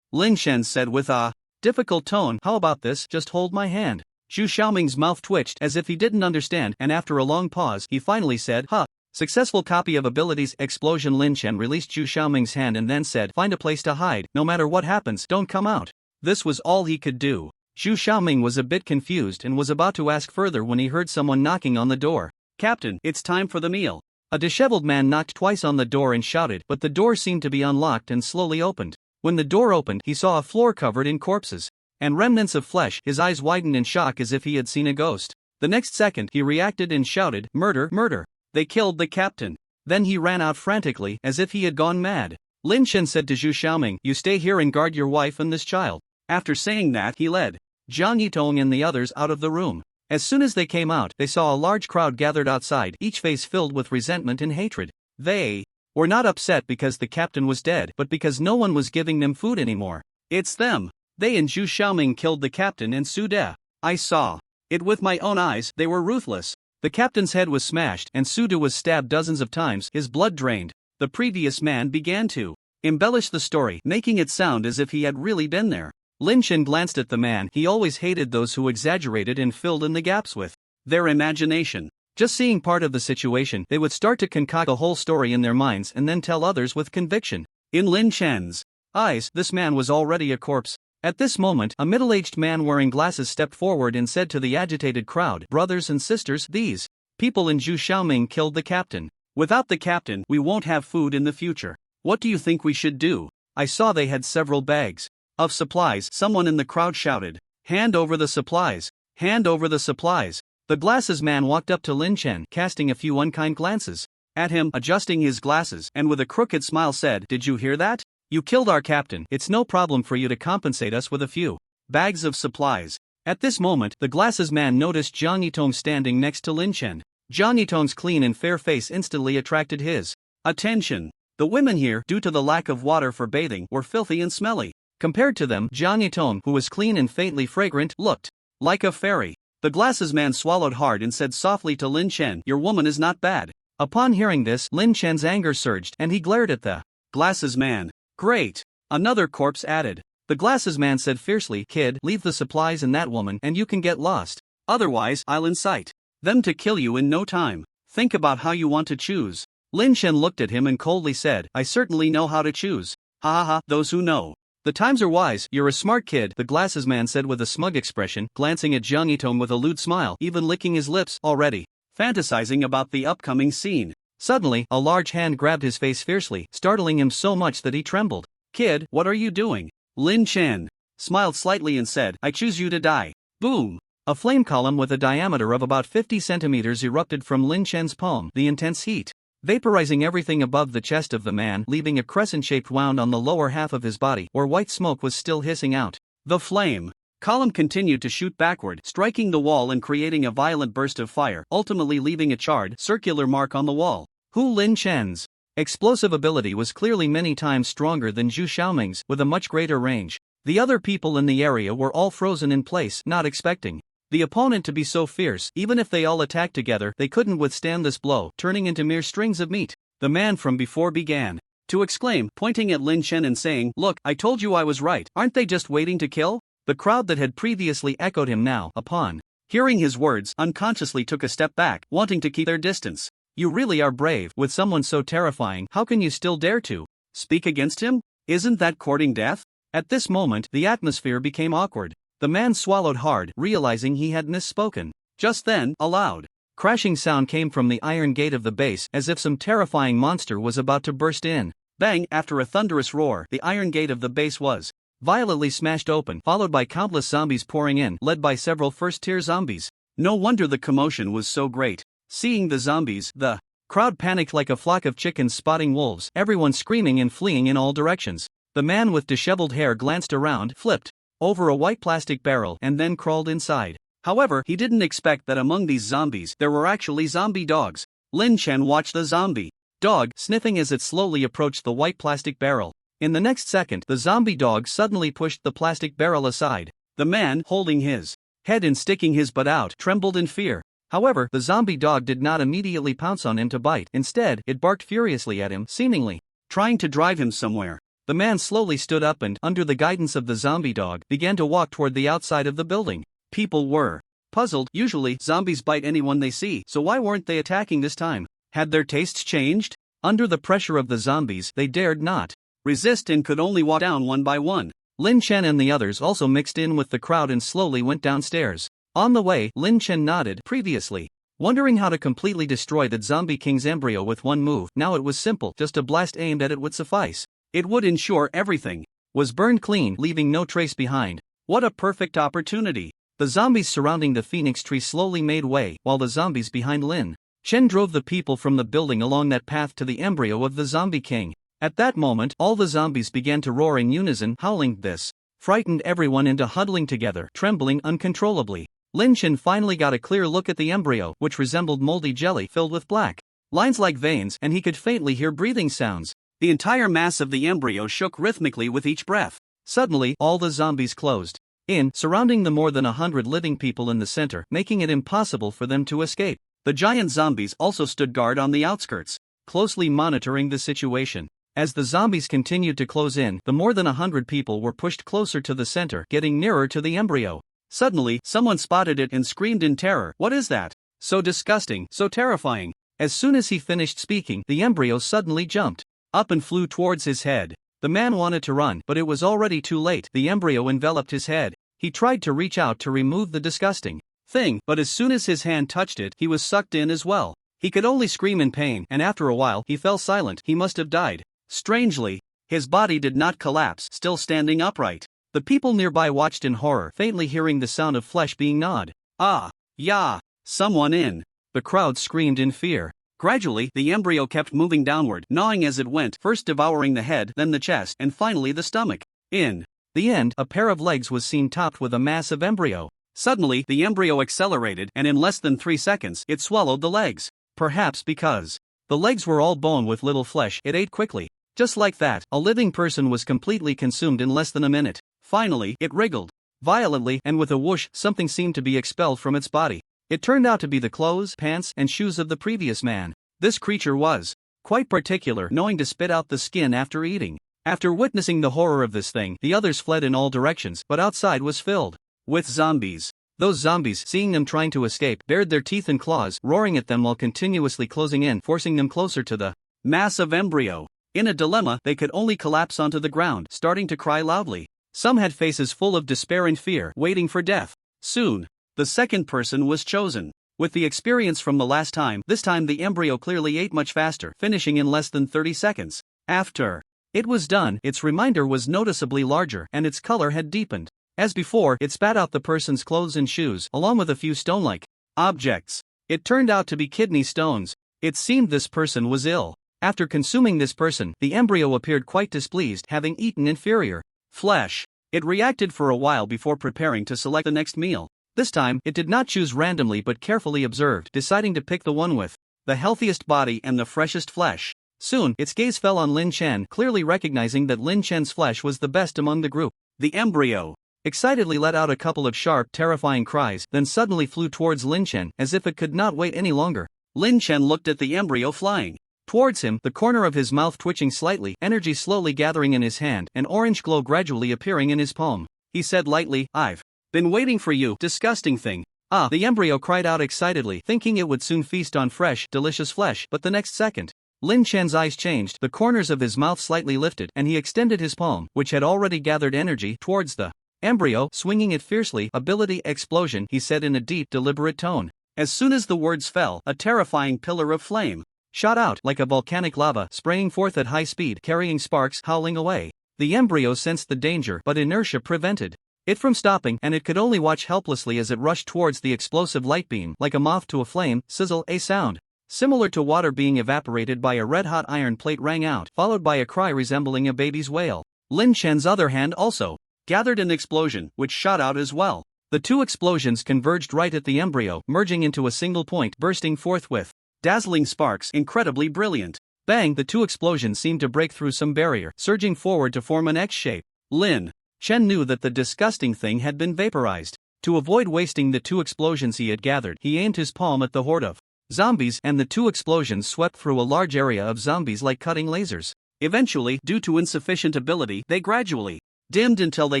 Lin Chen said with a difficult tone, "How about this, just hold my hand." Zhu Xiaoming's mouth twitched as if he didn't understand, and after a long pause, he finally said, "Huh." Successful copy of abilities explosion. Lin Chen released Zhu Xiaoming's hand and then said, "Find a place to hide, no matter what happens, don't come out." This was all he could do. Zhu Xiaoming was a bit confused and was about to ask further when he heard someone knocking on the door. "Captain, it's time for the meal." A disheveled man knocked twice on the door and shouted, but the door seemed to be unlocked and slowly opened. When the door opened, he saw a floor covered in corpses and remnants of flesh. His eyes widened in shock as if he had seen a ghost. The next second, he reacted and shouted, "Murder, murder! They killed the captain." Then he ran out frantically, as if he had gone mad. Lin Chen said to Zhu Xiaoming, "You stay here and guard your wife and this child." After saying that, he led Jiang Yitong and the others out of the room. As soon as they came out, they saw a large crowd gathered outside, each face filled with resentment and hatred. They were not upset because the captain was dead, but because no one was giving them food anymore. "It's them. They and Zhu Xiaoming killed the captain and Su De. I saw it with my own eyes. They were ruthless. The captain's head was smashed and Su De was stabbed dozens of times, his blood drained." The previous man began to embellish the story, making it sound as if he had really been there. Lin Chen glanced at the man. He always hated those who exaggerated and filled in the gaps with their imagination. Just seeing part of the situation, they would start to concoct a whole story in their minds and then tell others with conviction. In Lin Chen's eyes, this man was already a corpse. At this moment, a middle-aged man wearing glasses stepped forward and said to the agitated crowd, "Brothers and sisters, these people in Zhu Xiaoming killed the captain. Without the captain, we won't have food in the future. What do you think we should do?" I saw they had several bags of supplies. Someone in the crowd shouted, "Hand over the supplies! Hand over the supplies!" The glasses man walked up to Lin Chen, casting a few unkind glances at him, adjusting his glasses, and with a crooked smile said, "Did you hear that? You killed our captain. It's no problem for you to compensate us with a few bags of supplies." At this moment, the glasses man noticed Zhang Yitong standing next to Lin Chen. Zhang Yitong's clean and fair face instantly attracted his attention. The women here, due to the lack of water for bathing, were filthy and smelly. Compared to them, Zhang Yitong, who was clean and faintly fragrant, looked like a fairy. The glasses man swallowed hard and said softly to Lin Chen, "Your woman is not bad." Upon hearing this, Lin Chen's anger surged, and he glared at the glasses man. "Great!" another corpse added. The glasses man said fiercely, "Kid, leave the supplies and that woman, and you can get lost. Otherwise, I'll incite them to kill you in no time. Think about how you want to choose." Lin Chen looked at him and coldly said, "I certainly know how to choose. Ha ha ha, those who know the times are wise. You're a smart kid," the glasses man said with a smug expression, glancing at Zhang Yitong with a lewd smile, even licking his lips, already fantasizing about the upcoming scene. Suddenly, a large hand grabbed his face fiercely, startling him so much that he trembled. "Kid, what are you doing?" Lin Chen smiled slightly and said, "I choose you to die." Boom! A flame column with a diameter of about 50 centimeters erupted from Lin Chen's palm, the intense heat vaporizing everything above the chest of the man, leaving a crescent-shaped wound on the lower half of his body, where white smoke was still hissing out. The flame column continued to shoot backward, striking the wall and creating a violent burst of fire, ultimately leaving a charred, circular mark on the wall. Lin Chen's explosive ability was clearly many times stronger than Zhu Xiaoming's, with a much greater range. The other people in the area were all frozen in place, not expecting the opponent to be so fierce. Even if they all attacked together, they couldn't withstand this blow, turning into mere strings of meat. The man from before began to exclaim, pointing at Lin Chen and saying, "Look, I told you I was right. Aren't they just waiting to kill?" The crowd that had previously echoed him now, upon hearing his words, unconsciously took a step back, wanting to keep their distance. "You really are brave. With someone so terrifying, how can you still dare to speak against him? Isn't that courting death?" At this moment, the atmosphere became awkward. The man swallowed hard, realizing he had misspoken. Just then, a loud crashing sound came from the iron gate of the base, as if some terrifying monster was about to burst in. Bang! After a thunderous roar, the iron gate of the base was violently smashed open, followed by countless zombies pouring in, led by several first-tier zombies. No wonder the commotion was so great. Seeing the zombies, the crowd panicked like a flock of chickens spotting wolves, everyone screaming and fleeing in all directions. The man with disheveled hair glanced around, flipped over a white plastic barrel, and then crawled inside. However, he didn't expect that among these zombies, there were actually zombie dogs. Lin Chen watched the zombie dog sniffing as it slowly approached the white plastic barrel. In the next second, the zombie dog suddenly pushed the plastic barrel aside. The man, holding his head and sticking his butt out, trembled in fear. However, the zombie dog did not immediately pounce on him to bite. Instead, it barked furiously at him, seemingly trying to drive him somewhere. The man slowly stood up and, under the guidance of the zombie dog, began to walk toward the outside of the building. People were puzzled. Usually, zombies bite anyone they see, so why weren't they attacking this time? Had their tastes changed? Under the pressure of the zombies, they dared not resist and could only walk down one by one. Lin Chen and the others also mixed in with the crowd and slowly went downstairs. On the way, Lin Chen nodded, previously wondering how to completely destroy that zombie king's embryo with one move. Now it was simple, just a blast aimed at it would suffice. It would ensure everything was burned clean, leaving no trace behind. What a perfect opportunity! The zombies surrounding the phoenix tree slowly made way, while the zombies behind Lin Chen drove the people from the building along that path to the embryo of the zombie king. At that moment, all the zombies began to roar in unison, howling. This frightened everyone into huddling together, trembling uncontrollably. Lin Chen finally got a clear look at the embryo, which resembled moldy jelly filled with black lines like veins, and he could faintly hear breathing sounds. The entire mass of the embryo shook rhythmically with each breath. Suddenly, all the zombies closed in, surrounding the more than 100 living people in the center, making it impossible for them to escape. The giant zombies also stood guard on the outskirts, closely monitoring the situation. As the zombies continued to close in, the more than 100 people were pushed closer to the center, getting nearer to the embryo. Suddenly, someone spotted it and screamed in terror, "What is that? So disgusting, so terrifying." As soon as he finished speaking, the embryo suddenly jumped up and flew towards his head. The man wanted to run, but it was already too late. The embryo enveloped his head. He tried to reach out to remove the disgusting thing, but as soon as his hand touched it, he was sucked in as well. He could only scream in pain, and after a while, he fell silent. He must have died. Strangely, his body did not collapse, still standing upright. The people nearby watched in horror, faintly hearing the sound of flesh being gnawed. Ah, yeah, someone in. The crowd screamed in fear. Gradually, the embryo kept moving downward, gnawing as it went, first devouring the head, then the chest, and finally the stomach. In the end, a pair of legs was seen topped with a massive embryo. Suddenly, the embryo accelerated, and in less than 3 seconds, it swallowed the legs. Perhaps because the legs were all bone with little flesh, it ate quickly. Just like that, a living person was completely consumed in less than a minute. Finally, it wriggled violently, and with a whoosh, something seemed to be expelled from its body. It turned out to be the clothes, pants, and shoes of the previous man. This creature was quite particular, knowing to spit out the skin after eating. After witnessing the horror of this thing, the others fled in all directions, but outside was filled with zombies. Those zombies, seeing them trying to escape, bared their teeth and claws, roaring at them while continuously closing in, forcing them closer to the massive embryo. In a dilemma, they could only collapse onto the ground, starting to cry loudly. Some had faces full of despair and fear, waiting for death. Soon, the second person was chosen. With the experience from the last time, this time the embryo clearly ate much faster, finishing in less than 30 seconds. After it was done, its remainder was noticeably larger, and its color had deepened. As before, it spat out the person's clothes and shoes, along with a few stone-like objects. It turned out to be kidney stones. It seemed this person was ill. After consuming this person, the embryo appeared quite displeased, having eaten inferior flesh. It reacted for a while before preparing to select the next meal. This time, it did not choose randomly but carefully observed, deciding to pick the one with the healthiest body and the freshest flesh. Soon, its gaze fell on Lin Chen, clearly recognizing that Lin Chen's flesh was the best among the group. The embryo excitedly let out a couple of sharp, terrifying cries, then suddenly flew towards Lin Chen, as if it could not wait any longer. Lin Chen looked at the embryo flying towards him, the corner of his mouth twitching slightly, energy slowly gathering in his hand, an orange glow gradually appearing in his palm. He said lightly, "I've been waiting for you, disgusting thing." Ah, the embryo cried out excitedly, thinking it would soon feast on fresh, delicious flesh, but the next second, Lin Chen's eyes changed, the corners of his mouth slightly lifted, and he extended his palm, which had already gathered energy, towards the embryo, swinging it fiercely. "Ability explosion," he said in a deep, deliberate tone. As soon as the words fell, a terrifying pillar of flame shot out, like a volcanic lava, spraying forth at high speed, carrying sparks, howling away. The embryo sensed the danger, but inertia prevented it from stopping, and it could only watch helplessly as it rushed towards the explosive light beam, like a moth to a flame. Sizzle, a sound similar to water being evaporated by a red-hot iron plate rang out, followed by a cry resembling a baby's wail. Lin Chen's other hand also gathered an explosion, which shot out as well. The two explosions converged right at the embryo, merging into a single point, bursting forth with dazzling sparks, incredibly brilliant. Bang! The two explosions seemed to break through some barrier, surging forward to form an X shape. Lin Chen knew that the disgusting thing had been vaporized. To avoid wasting the two explosions he had gathered, he aimed his palm at the horde of zombies, and the two explosions swept through a large area of zombies like cutting lasers. Eventually, due to insufficient ability, they gradually dimmed until they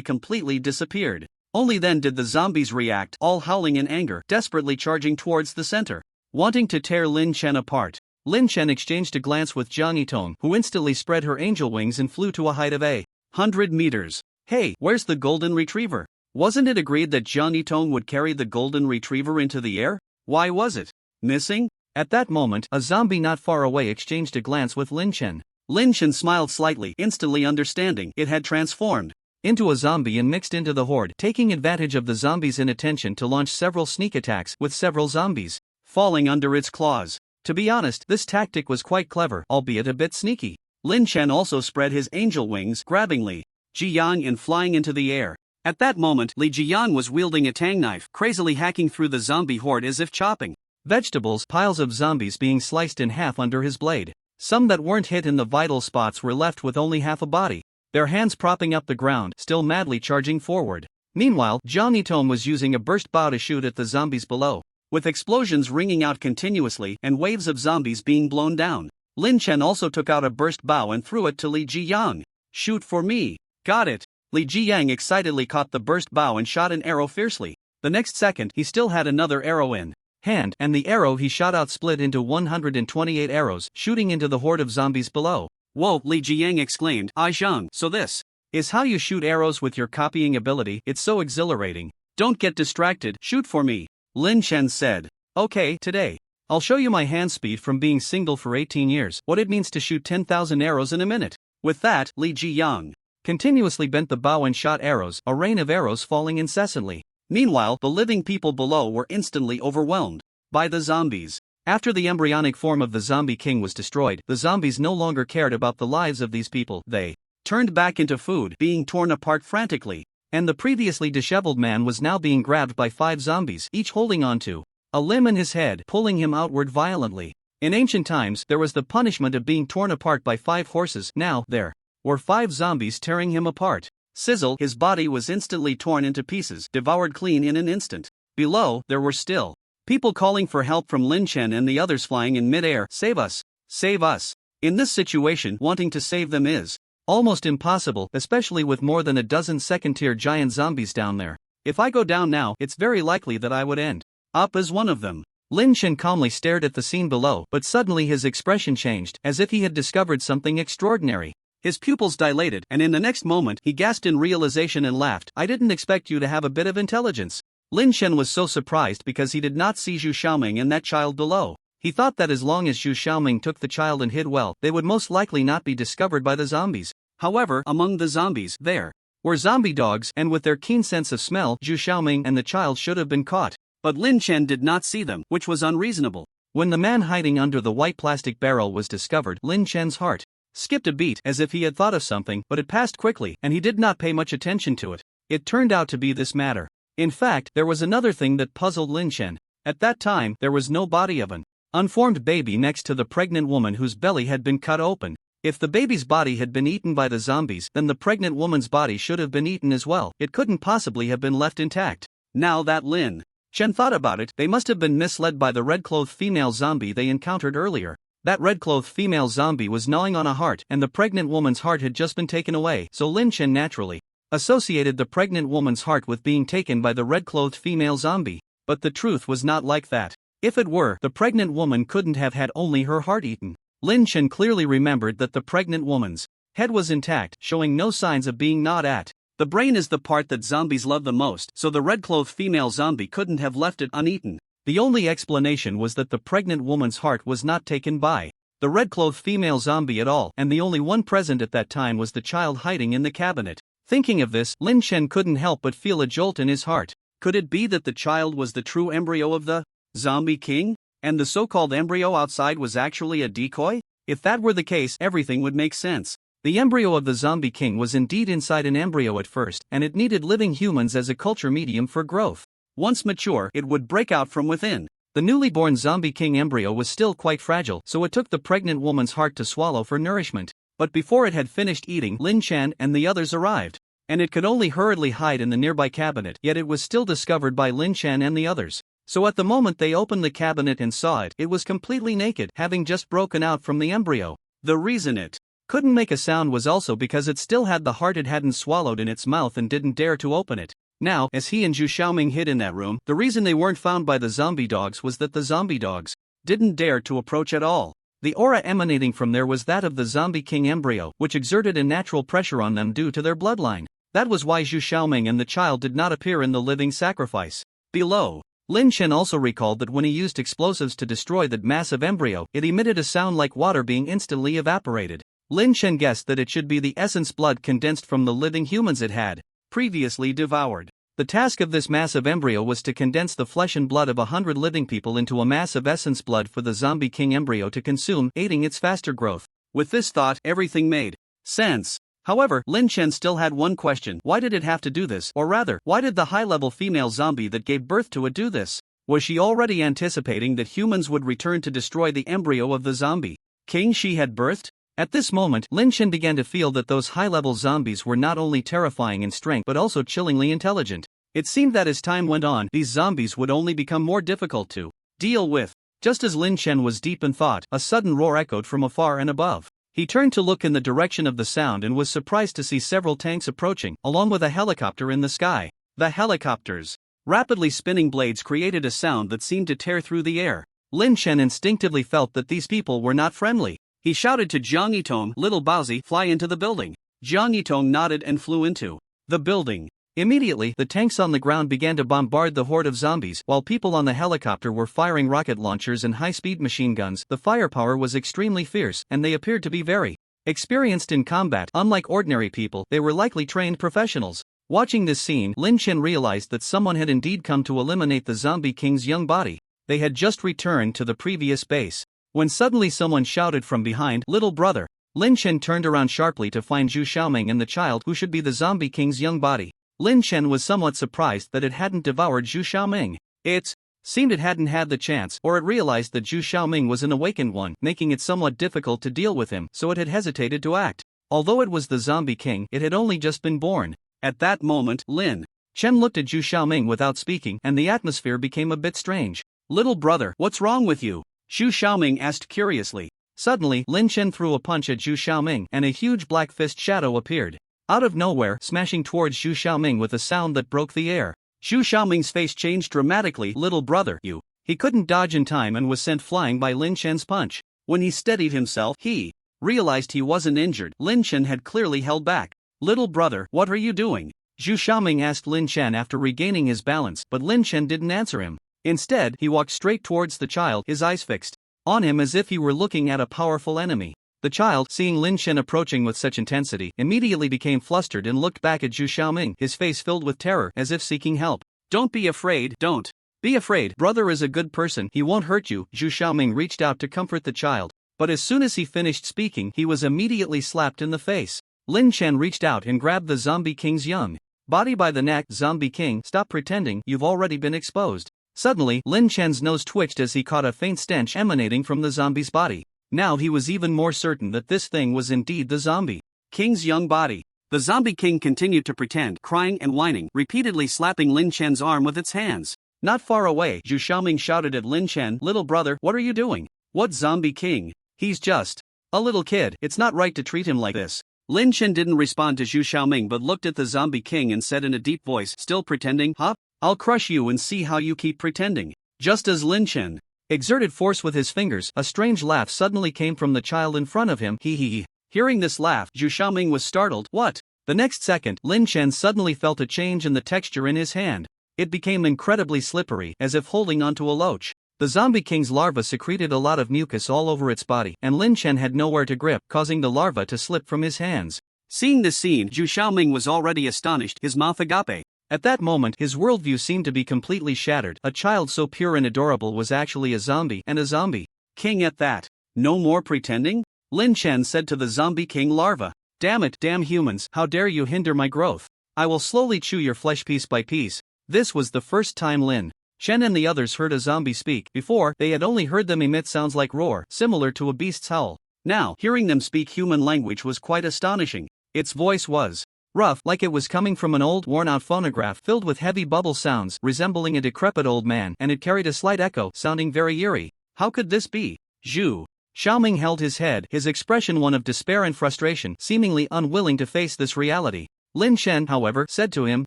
completely disappeared. Only then did the zombies react, all howling in anger, desperately charging towards the center, wanting to tear Lin Chen apart. Lin Chen exchanged a glance with Jiang Yitong, who instantly spread her angel wings and flew to a height of 100 meters. "Hey, where's the golden retriever? Wasn't it agreed that Jiang Yitong would carry the golden retriever into the air? Why was it missing?" At that moment, a zombie not far away exchanged a glance with Lin Chen. Lin Chen smiled slightly, instantly understanding it had transformed into a zombie and mixed into the horde, taking advantage of the zombies' inattention to launch several sneak attacks, with several zombies falling under its claws. To be honest, this tactic was quite clever, albeit a bit sneaky. Lin Chen also spread his angel wings, grabbing Li Jiyang and flying into the air. At that moment, Li Jiyang was wielding a tang knife, crazily hacking through the zombie horde as if chopping vegetables, piles of zombies being sliced in half under his blade. Some that weren't hit in the vital spots were left with only half a body, their hands propping up the ground, still madly charging forward. Meanwhile, Jiang Yitong was using a burst bow to shoot at the zombies below, with explosions ringing out continuously and waves of zombies being blown down. Lin Chen also took out a burst bow and threw it to Li Jiyang. "Shoot for me." "Got it." Li Jiyang excitedly caught the burst bow and shot an arrow fiercely. The next second, he still had another arrow in hand, and the arrow he shot out split into 128 arrows, shooting into the horde of zombies below. Whoa, Li Jiang exclaimed. "Ai Zheng, so this is how you shoot arrows with your copying ability? It's so exhilarating. Don't get distracted, shoot for me," Lin Chen said. "Okay, today I'll show you my hand speed from being single for 18 years, what it means to shoot 10,000 arrows in a minute." With that, Li Jiang continuously bent the bow and shot arrows, a rain of arrows falling incessantly. Meanwhile, the living people below were instantly overwhelmed by the zombies. After the embryonic form of the zombie king was destroyed, the zombies no longer cared about the lives of these people. They turned back into food, being torn apart frantically. And the previously disheveled man was now being grabbed by 5 zombies, each holding onto a limb in his head, pulling him outward violently. In ancient times, there was the punishment of being torn apart by 5 horses. Now, there were 5 zombies tearing him apart. Sizzle, his body was instantly torn into pieces, devoured clean in an instant. Below, there were still people calling for help from Lin Chen and the others flying in mid-air. "Save us! Save us!" In this situation, wanting to save them is almost impossible, especially with more than a dozen second-tier giant zombies down there. If I go down now, it's very likely that I would end up as one of them. Lin Chen calmly stared at the scene below, but suddenly his expression changed, as if he had discovered something extraordinary. His pupils dilated, and in the next moment, he gasped in realization and laughed. "I didn't expect you to have a bit of intelligence." Lin Chen was so surprised because he did not see Zhu Xiaoming and that child below. He thought that as long as Zhu Xiaoming took the child and hid well, they would most likely not be discovered by the zombies. However, among the zombies, there were zombie dogs, and with their keen sense of smell, Zhu Xiaoming and the child should have been caught. But Lin Chen did not see them, which was unreasonable. When the man hiding under the white plastic barrel was discovered, Lin Chen's heart skipped a beat, as if he had thought of something, but it passed quickly, and he did not pay much attention to it. It turned out to be this matter. In fact, there was another thing that puzzled Lin Chen. At that time, there was no body of an unformed baby next to the pregnant woman whose belly had been cut open. If the baby's body had been eaten by the zombies, then the pregnant woman's body should have been eaten as well. It couldn't possibly have been left intact. Now that Lin Chen thought about it, they must have been misled by the red-clothed female zombie they encountered earlier. That red-clothed female zombie was gnawing on a heart, and the pregnant woman's heart had just been taken away, so Lin Chen naturally associated the pregnant woman's heart with being taken by the red-clothed female zombie. But the truth was not like that. If it were, the pregnant woman couldn't have had only her heart eaten. Lin Chen clearly remembered that the pregnant woman's head was intact, showing no signs of being gnawed at. The brain is the part that zombies love the most, so the red-clothed female zombie couldn't have left it uneaten. The only explanation was that the pregnant woman's heart was not taken by the red-clothed female zombie at all, and the only one present at that time was the child hiding in the cabinet. Thinking of this, Lin Chen couldn't help but feel a jolt in his heart. Could it be that the child was the true embryo of the zombie king, and the so-called embryo outside was actually a decoy? If that were the case, everything would make sense. The embryo of the zombie king was indeed inside an embryo at first, and it needed living humans as a culture medium for growth. Once mature, it would break out from within. The newly born zombie king embryo was still quite fragile, so it took the pregnant woman's heart to swallow for nourishment. But before it had finished eating, Lin Chen and the others arrived. And it could only hurriedly hide in the nearby cabinet, yet it was still discovered by Lin Chen and the others. So at the moment they opened the cabinet and saw it, it was completely naked, having just broken out from the embryo. The reason it couldn't make a sound was also because it still had the heart it hadn't swallowed in its mouth and didn't dare to open it. Now, as he and Zhu Xiaoming hid in that room, the reason they weren't found by the zombie dogs was that the zombie dogs didn't dare to approach at all. The aura emanating from there was that of the zombie king embryo, which exerted a natural pressure on them due to their bloodline. That was why Zhu Xiaoming and the child did not appear in the living sacrifice. Below, Lin Chen also recalled that when he used explosives to destroy that massive embryo, it emitted a sound like water being instantly evaporated. Lin Chen guessed that it should be the essence blood condensed from the living humans it had previously devoured. The task of this massive embryo was to condense the flesh and blood of 100 living people into a mass of essence blood for the zombie king embryo to consume, aiding its faster growth. With this thought, everything made sense. However, Lin Chen still had one question: why did it have to do this? Or rather, why did the high-level female zombie that gave birth to it do this? Was she already anticipating that humans would return to destroy the embryo of the zombie king she had birthed? At this moment, Lin Chen began to feel that those high-level zombies were not only terrifying in strength but also chillingly intelligent. It seemed that as time went on, these zombies would only become more difficult to deal with. Just as Lin Chen was deep in thought, a sudden roar echoed from afar and above. He turned to look in the direction of the sound and was surprised to see several tanks approaching, along with a helicopter in the sky. The helicopter's rapidly spinning blades created a sound that seemed to tear through the air. Lin Chen instinctively felt that these people were not friendly. He shouted to Jiang Yitong, "Little Baozi, fly into the building." Jiang Yitong nodded and flew into the building. Immediately, the tanks on the ground began to bombard the horde of zombies, while people on the helicopter were firing rocket launchers and high-speed machine guns. The firepower was extremely fierce, and they appeared to be very experienced in combat. Unlike ordinary people, they were likely trained professionals. Watching this scene, Lin Chen realized that someone had indeed come to eliminate the Zombie King's young body. They had just returned to the previous base, when suddenly someone shouted from behind, "Little brother!" Lin Chen turned around sharply to find Zhu Xiaoming and the child who should be the Zombie King's young body. Lin Chen was somewhat surprised that it hadn't devoured Zhu Xiaoming. It seemed it hadn't had the chance, or it realized that Zhu Xiaoming was an awakened one, making it somewhat difficult to deal with him, so it had hesitated to act. Although it was the Zombie King, it had only just been born. At that moment, Lin Chen looked at Zhu Xiaoming without speaking, and the atmosphere became a bit strange. "Little brother, what's wrong with you?" Zhu Xiaoming asked curiously. Suddenly, Lin Chen threw a punch at Zhu Xiaoming, and a huge black fist shadow appeared out of nowhere, smashing towards Zhu Xiaoming with a sound that broke the air. Zhu Xiaoming's face changed dramatically. "Little brother, you." He couldn't dodge in time and was sent flying by Lin Chen's punch. When he steadied himself, he realized he wasn't injured. Lin Chen had clearly held back. "Little brother, what are you doing?" Zhu Xiaoming asked Lin Chen after regaining his balance, but Lin Chen didn't answer him. Instead, he walked straight towards the child, his eyes fixed on him as if he were looking at a powerful enemy. The child, seeing Lin Chen approaching with such intensity, immediately became flustered and looked back at Zhu Xiaoming, his face filled with terror, as if seeking help. "Don't be afraid, don't be afraid. Brother is a good person, he won't hurt you." Zhu Xiaoming reached out to comfort the child, but as soon as he finished speaking, he was immediately slapped in the face. Lin Chen reached out and grabbed the Zombie King's young body by the neck. "Zombie King, stop pretending, you've already been exposed." Suddenly, Lin Chen's nose twitched as he caught a faint stench emanating from the zombie's body. Now he was even more certain that this thing was indeed the Zombie King's young body. The Zombie King continued to pretend, crying and whining, repeatedly slapping Lin Chen's arm with its hands. Not far away, Zhu Xiaoming shouted at Lin Chen, "Little brother, what are you doing? What Zombie King? He's just a little kid, it's not right to treat him like this." Lin Chen didn't respond to Zhu Xiaoming but looked at the Zombie King and said in a deep voice, "Still pretending, huh? I'll crush you and see how you keep pretending." Just as Lin Chen exerted force with his fingers, a strange laugh suddenly came from the child in front of him. Hee. Hearing this laugh, Zhu Xiaoming was startled. "What?" The next second, Lin Chen suddenly felt a change in the texture in his hand. It became incredibly slippery, as if holding onto a loach. The Zombie King's larva secreted a lot of mucus all over its body, and Lin Chen had nowhere to grip, causing the larva to slip from his hands. Seeing this scene, Zhu Xiaoming was already astonished, his mouth agape. At that moment, his worldview seemed to be completely shattered. A child so pure and adorable was actually a zombie, and a Zombie King at that. "No more pretending?" Lin Chen said to the Zombie King larva. "Damn it, damn humans, how dare you hinder my growth? I will slowly chew your flesh piece by piece." This was the first time Lin Chen and the others heard a zombie speak. Before, they had only heard them emit sounds like roar, similar to a beast's howl. Now, hearing them speak human language was quite astonishing. Its voice was rough, like it was coming from an old, worn-out phonograph filled with heavy bubble sounds, resembling a decrepit old man, and it carried a slight echo, sounding very eerie. How could this be? Zhu Xiaoming held his head, his expression one of despair and frustration, seemingly unwilling to face this reality. Lin Chen, however, said to him,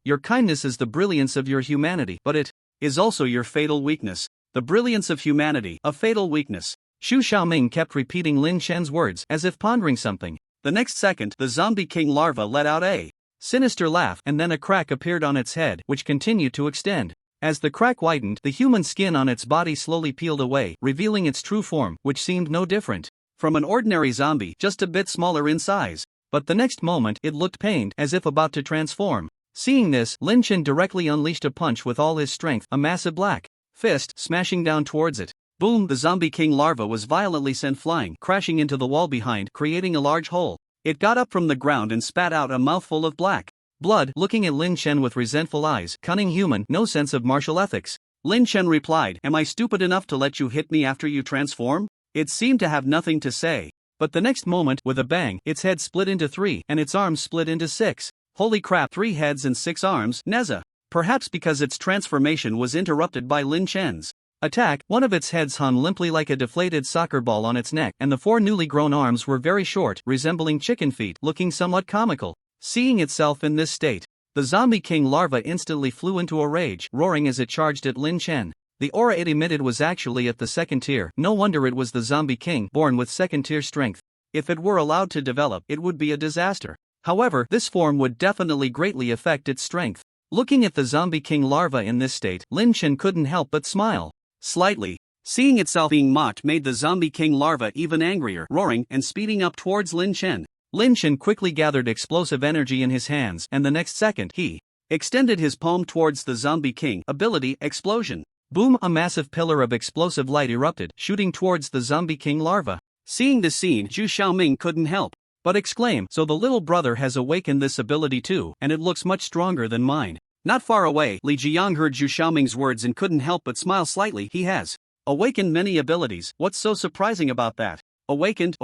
"Your kindness is the brilliance of your humanity, but it is also your fatal weakness." The brilliance of humanity, a fatal weakness. Zhu Xiaoming kept repeating Lin Chen's words, as if pondering something. The next second, the Zombie King larva let out a sinister laugh, and then a crack appeared on its head, which continued to extend. As the crack widened, the human skin on its body slowly peeled away, revealing its true form, which seemed no different from an ordinary zombie, just a bit smaller in size. But the next moment, it looked pained, as if about to transform. Seeing this, Lin Chen directly unleashed a punch with all his strength, a massive black fist, smashing down towards it. Boom! The Zombie King larva was violently sent flying, crashing into the wall behind, creating a large hole. It got up from the ground and spat out a mouthful of black blood, looking at Lin Chen with resentful eyes. "Cunning human, no sense of martial ethics." Lin Chen replied, "Am I stupid enough to let you hit me after you transform?" It seemed to have nothing to say. But the next moment, with a bang, its head split into 3, and its arms split into 6. Holy crap, 3 heads and 6 arms, Neza. Perhaps because its transformation was interrupted by Lin Chen's attack, one of its heads hung limply like a deflated soccer ball on its neck, and the 4 newly grown arms were very short, resembling chicken feet, looking somewhat comical. Seeing itself in this state, the Zombie King larva instantly flew into a rage, roaring as it charged at Lin Chen. The aura it emitted was actually at the 2nd tier. No wonder it was the Zombie King, born with 2nd tier strength. If it were allowed to develop, it would be a disaster. However, this form would definitely greatly affect its strength. Looking at the Zombie King larva in this state, Lin Chen couldn't help but smile. Slightly. Seeing itself being mocked made the Zombie King larva even angrier, roaring and speeding up towards Lin Chen. Lin Chen quickly gathered explosive energy in his hands, and the next second he extended his palm towards the Zombie King. Ability, Explosion. Boom! A massive pillar of explosive light erupted, shooting towards the Zombie King larva. Seeing this scene, Zhu Xiaoming couldn't help but exclaim, so the little brother has awakened this ability too, and it looks much stronger than mine. Not far away, Li Jiang heard Zhu Xiaoming's words and couldn't help but smile slightly. He has awakened many abilities. What's so surprising about that? Awakened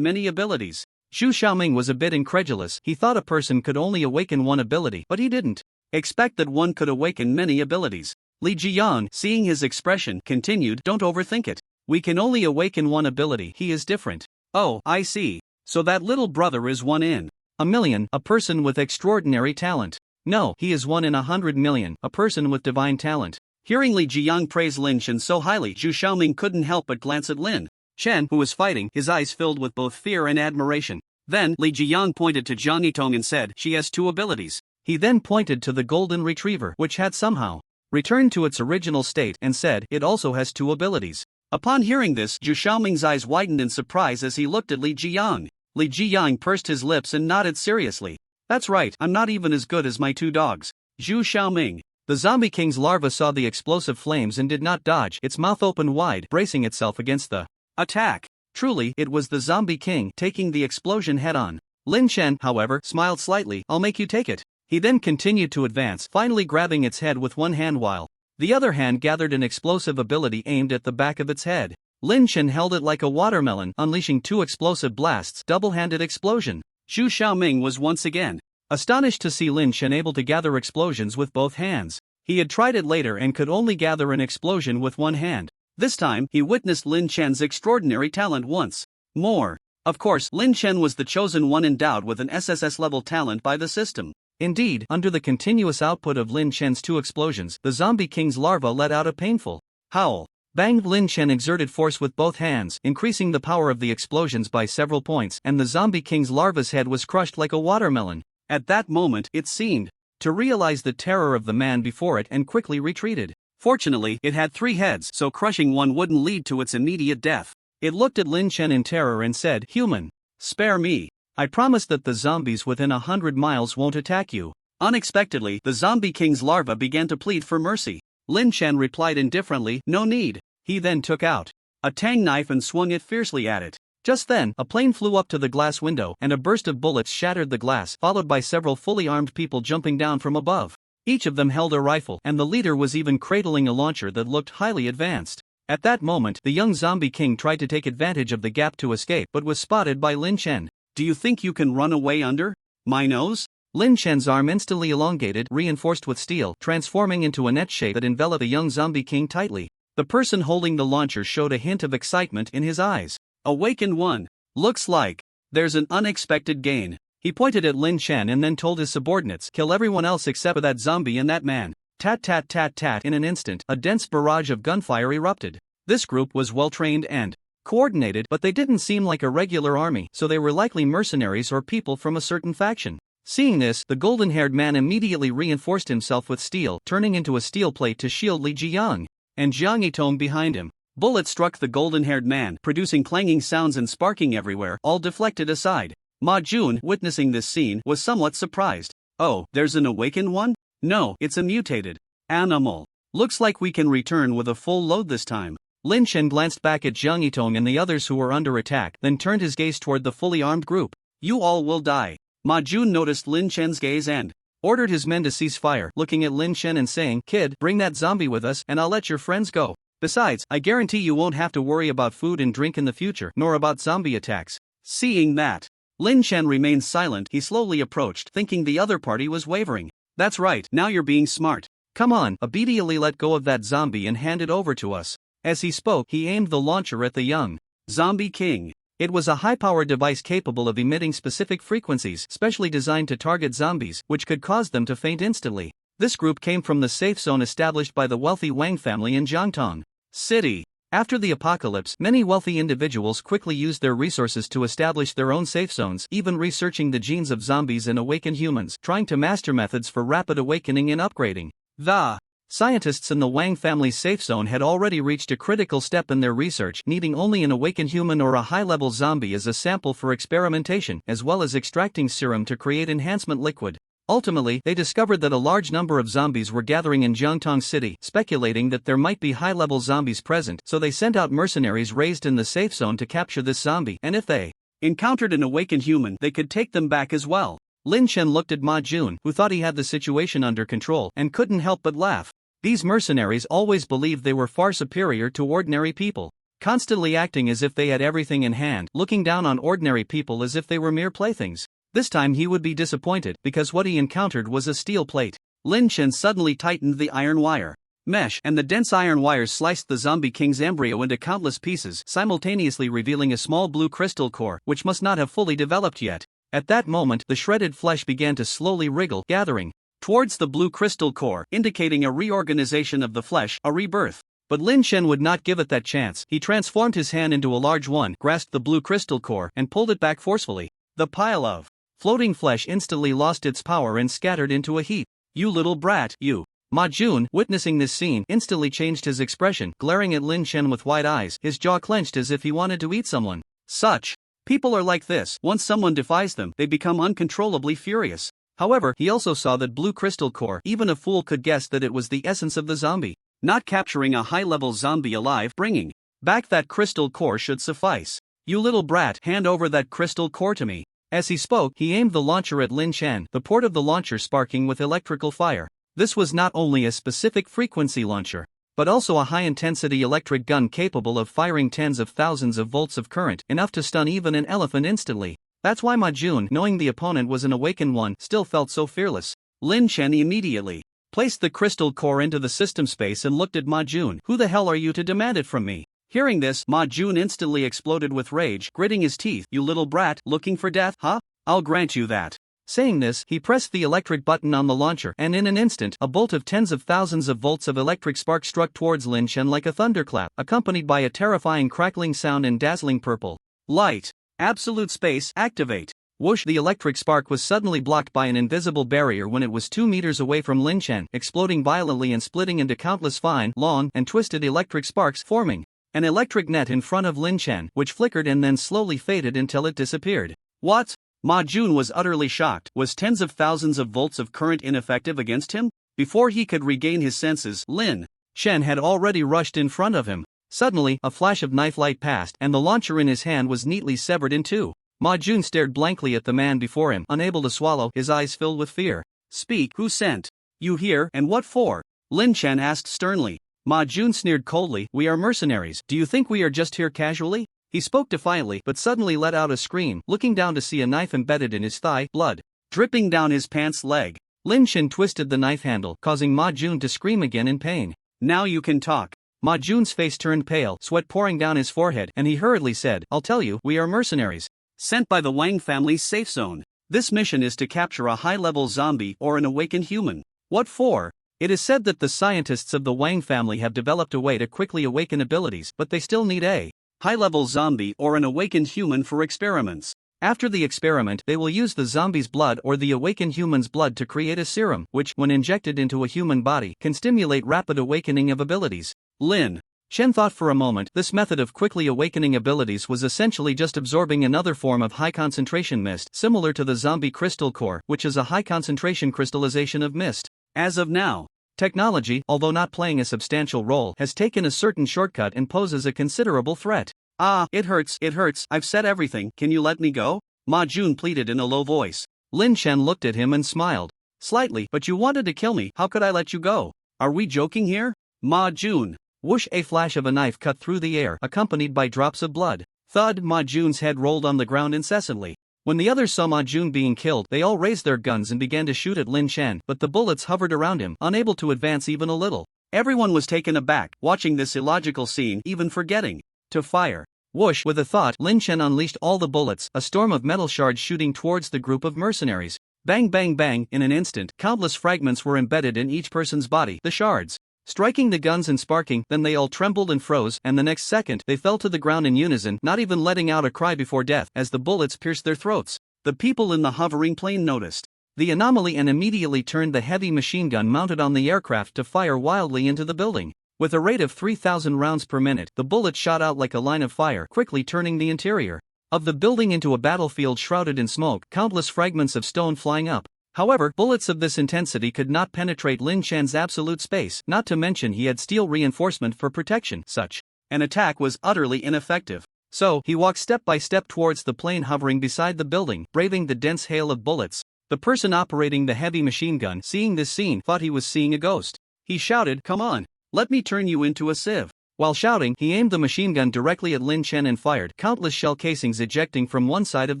many abilities. Zhu Xiaoming was a bit incredulous. He thought a person could only awaken one ability, but he didn't expect that one could awaken many abilities. Li Jiang, seeing his expression, continued, "Don't overthink it. We can only awaken one ability. He is different." "Oh, I see. So that little brother is 1 in a million, a person with extraordinary talent." "No, he is 1 in 100 million, a person with divine talent." Hearing Li Jiang praise Lin Chen so highly, Zhu Xiaoming couldn't help but glance at Lin Chen, who was fighting, his eyes filled with both fear and admiration. Then, Li Jiang pointed to Zhang Yitong and said, "She has 2 abilities." He then pointed to the golden retriever, which had somehow returned to its original state, and said, "It also has 2 abilities." Upon hearing this, Zhu Xiaoming's eyes widened in surprise as he looked at Li Jiang. Li Jiang pursed his lips and nodded seriously. "That's right, I'm not even as good as my 2 dogs. Zhu Xiaoming." The Zombie King's larva saw the explosive flames and did not dodge, its mouth opened wide, bracing itself against the attack. Truly, it was the Zombie King taking the explosion head-on. Lin Chen, however, smiled slightly. "I'll make you take it." He then continued to advance, finally grabbing its head with one hand while the other hand gathered an explosive ability aimed at the back of its head. Lin Chen held it like a watermelon, unleashing 2 explosive blasts, double-handed explosion. Zhu Xiaoming was once again astonished to see Lin Chen able to gather explosions with both hands. He had tried it later and could only gather an explosion with one hand. This time, he witnessed Lin Chen's extraordinary talent once more. Of course, Lin Chen was the chosen one endowed with an SSS level talent by the system. Indeed, under the continuous output of Lin Chen's 2 explosions, the Zombie King's larva let out a painful howl. Bang! Lin Chen exerted force with both hands, increasing the power of the explosions by several points, and the Zombie King's larva's head was crushed like a watermelon. At that moment, it seemed to realize the terror of the man before it and quickly retreated. Fortunately, it had 3 heads, so crushing one wouldn't lead to its immediate death. It looked at Lin Chen in terror and said, "Human, spare me. I promise that the zombies within 100 miles won't attack you." Unexpectedly, the Zombie King's larva began to plead for mercy. Lin Chen replied indifferently, "No need." He then took out a tang knife and swung it fiercely at it. Just then, a plane flew up to the glass window, and a burst of bullets shattered the glass, followed by several fully armed people jumping down from above. Each of them held a rifle, and the leader was even cradling a launcher that looked highly advanced. At that moment, the young Zombie King tried to take advantage of the gap to escape but was spotted by Lin Chen. "Do you think you can run away under my nose?" Lin Chen's arm instantly elongated, reinforced with steel, transforming into a net shape that enveloped the young Zombie King tightly. The person holding the launcher showed a hint of excitement in his eyes. "Awakened one. Looks like there's an unexpected gain." He pointed at Lin Chen and then told his subordinates, "Kill everyone else except for that zombie and that man." Tat tat tat tat. In an instant, a dense barrage of gunfire erupted. This group was well trained and coordinated, but they didn't seem like a regular army, so they were likely mercenaries or people from a certain faction. Seeing this, the golden-haired man immediately reinforced himself with steel, turning into a steel plate to shield Li Jiang and Zhang Yitong behind him. Bullets struck the golden-haired man, producing clanging sounds and sparking everywhere, all deflected aside. Ma Jun, witnessing this scene, was somewhat surprised. "Oh, there's an awakened one? No, it's a mutated animal. Looks like we can return with a full load this time." Lin Chen glanced back at Zhang Yitong and the others who were under attack, then turned his gaze toward the fully armed group. "You all will die." Ma Jun noticed Lin Chen's gaze and ordered his men to cease fire, looking at Lin Chen and saying, "Kid, bring that zombie with us and I'll let your friends go. Besides, I guarantee you won't have to worry about food and drink in the future, nor about zombie attacks." Seeing that Lin Chen remained silent, he slowly approached, thinking the other party was wavering. "That's right, now you're being smart. Come on, immediately let go of that zombie and hand it over to us." As he spoke, he aimed the launcher at the young Zombie King. It was a high-powered device capable of emitting specific frequencies, specially designed to target zombies, which could cause them to faint instantly. This group came from the safe zone established by the wealthy Wang family in Jiangtong City. After the apocalypse, many wealthy individuals quickly used their resources to establish their own safe zones, even researching the genes of zombies and awakened humans, trying to master methods for rapid awakening and upgrading. The scientists in the Wang family's safe zone had already reached a critical step in their research, needing only an awakened human or a high-level zombie as a sample for experimentation, as well as extracting serum to create enhancement liquid. Ultimately, they discovered that a large number of zombies were gathering in Jiangtong City, speculating that there might be high-level zombies present, so they sent out mercenaries raised in the safe zone to capture this zombie, and if they encountered an awakened human, they could take them back as well. Lin Chen looked at Ma Jun, who thought he had the situation under control, and couldn't help but laugh. These mercenaries always believed they were far superior to ordinary people, constantly acting as if they had everything in hand, looking down on ordinary people as if they were mere playthings. This time he would be disappointed, because what he encountered was a steel plate. Lin Chen suddenly tightened the iron wire mesh, and the dense iron wires sliced the zombie king's embryo into countless pieces, simultaneously revealing a small blue crystal core, which must not have fully developed yet. At that moment, the shredded flesh began to slowly wriggle, gathering towards the blue crystal core, indicating a reorganization of the flesh, a rebirth. But Lin Chen would not give it that chance. He transformed his hand into a large one, grasped the blue crystal core, and pulled it back forcefully. The pile of floating flesh instantly lost its power and scattered into a heap. "You little brat, you." Ma Jun, witnessing this scene, instantly changed his expression, glaring at Lin Chen with wide eyes, his jaw clenched as if he wanted to eat someone. Such people are like this. Once someone defies them, they become uncontrollably furious. However, he also saw that blue crystal core, even a fool could guess that it was the essence of the zombie. Not capturing a high-level zombie alive, bringing back that crystal core should suffice. "You little brat, hand over that crystal core to me." As he spoke, he aimed the launcher at Lin Chen, the port of the launcher sparking with electrical fire. This was not only a specific frequency launcher, but also a high-intensity electric gun capable of firing tens of thousands of volts of current, enough to stun even an elephant instantly. That's why Ma Jun, knowing the opponent was an awakened one, still felt so fearless. Lin Chen immediately placed the crystal core into the system space and looked at Ma Jun. "Who the hell are you to demand it from me?" Hearing this, Ma Jun instantly exploded with rage, gritting his teeth. "You little brat, looking for death, huh? I'll grant you that." Saying this, he pressed the electric button on the launcher, and in an instant, a bolt of tens of thousands of volts of electric spark struck towards Lin Chen like a thunderclap, accompanied by a terrifying crackling sound and dazzling purple light. Absolute space, activate. Whoosh! The electric spark was suddenly blocked by an invisible barrier when it was 2 meters away from Lin Chen, exploding violently and splitting into countless fine, long, and twisted electric sparks, forming an electric net in front of Lin Chen, which flickered and then slowly faded until it disappeared. What? Ma Jun was utterly shocked. Was tens of thousands of volts of current ineffective against him? Before he could regain his senses, Lin Chen had already rushed in front of him. Suddenly, a flash of knife light passed, and the launcher in his hand was neatly severed in two. Ma Jun stared blankly at the man before him, unable to swallow, his eyes filled with fear. "Speak, who sent you here, and what for?" Lin Chen asked sternly. Ma Jun sneered coldly. "We are mercenaries. Do you think we are just here casually?" He spoke defiantly, but suddenly let out a scream, looking down to see a knife embedded in his thigh, blood dripping down his pants leg. Lin Chen twisted the knife handle, causing Ma Jun to scream again in pain. "Now you can talk." Ma Jun's face turned pale, sweat pouring down his forehead, and he hurriedly said, "I'll tell you, we are mercenaries sent by the Wang family's safe zone. This mission is to capture a high-level zombie or an awakened human." "What for?" It is said that the scientists of the Wang family have developed a way to quickly awaken abilities, but they still need a high-level zombie or an awakened human for experiments. After the experiment, they will use the zombie's blood or the awakened human's blood to create a serum, which, when injected into a human body, can stimulate rapid awakening of abilities. Lin Chen thought for a moment. This method of quickly awakening abilities was essentially just absorbing another form of high-concentration mist, similar to the zombie crystal core, which is a high-concentration crystallization of mist. As of now, technology, although not playing a substantial role, has taken a certain shortcut and poses a considerable threat. "Ah, it hurts, I've said everything, can you let me go?" Ma Jun pleaded in a low voice. Lin Chen looked at him and smiled slightly. "But you wanted to kill me, how could I let you go? Are we joking here?" Ma Jun. Whoosh! A flash of a knife cut through the air, accompanied by drops of blood. Thud! Ma Jun's head rolled on the ground incessantly. When the others saw Ma Jun being killed, they all raised their guns and began to shoot at Lin Chen, but the bullets hovered around him, unable to advance even a little. Everyone was taken aback, watching this illogical scene, even forgetting to fire. Whoosh! With a thought, Lin Chen unleashed all the bullets, a storm of metal shards shooting towards the group of mercenaries. Bang bang bang! In an instant, countless fragments were embedded in each person's body. The shards striking the guns and sparking. Then they all trembled and froze, and the next second they fell to the ground in unison, not even letting out a cry before death as the bullets pierced their throats. The people in the hovering plane noticed the anomaly and immediately turned the heavy machine gun mounted on the aircraft to fire wildly into the building. With a rate of 3,000 rounds per minute, the bullets shot out like a line of fire, quickly turning the interior of the building into a battlefield shrouded in smoke, countless fragments of stone flying up. However, bullets of this intensity could not penetrate Lin Chan's absolute space, not to mention he had steel reinforcement for protection. Such an attack was utterly ineffective. So, he walked step by step towards the plane hovering beside the building, braving the dense hail of bullets. The person operating the heavy machine gun, seeing this scene, thought he was seeing a ghost. He shouted, "Come on, let me turn you into a sieve." While shouting, he aimed the machine gun directly at Lin Chen and fired, countless shell casings ejecting from one side of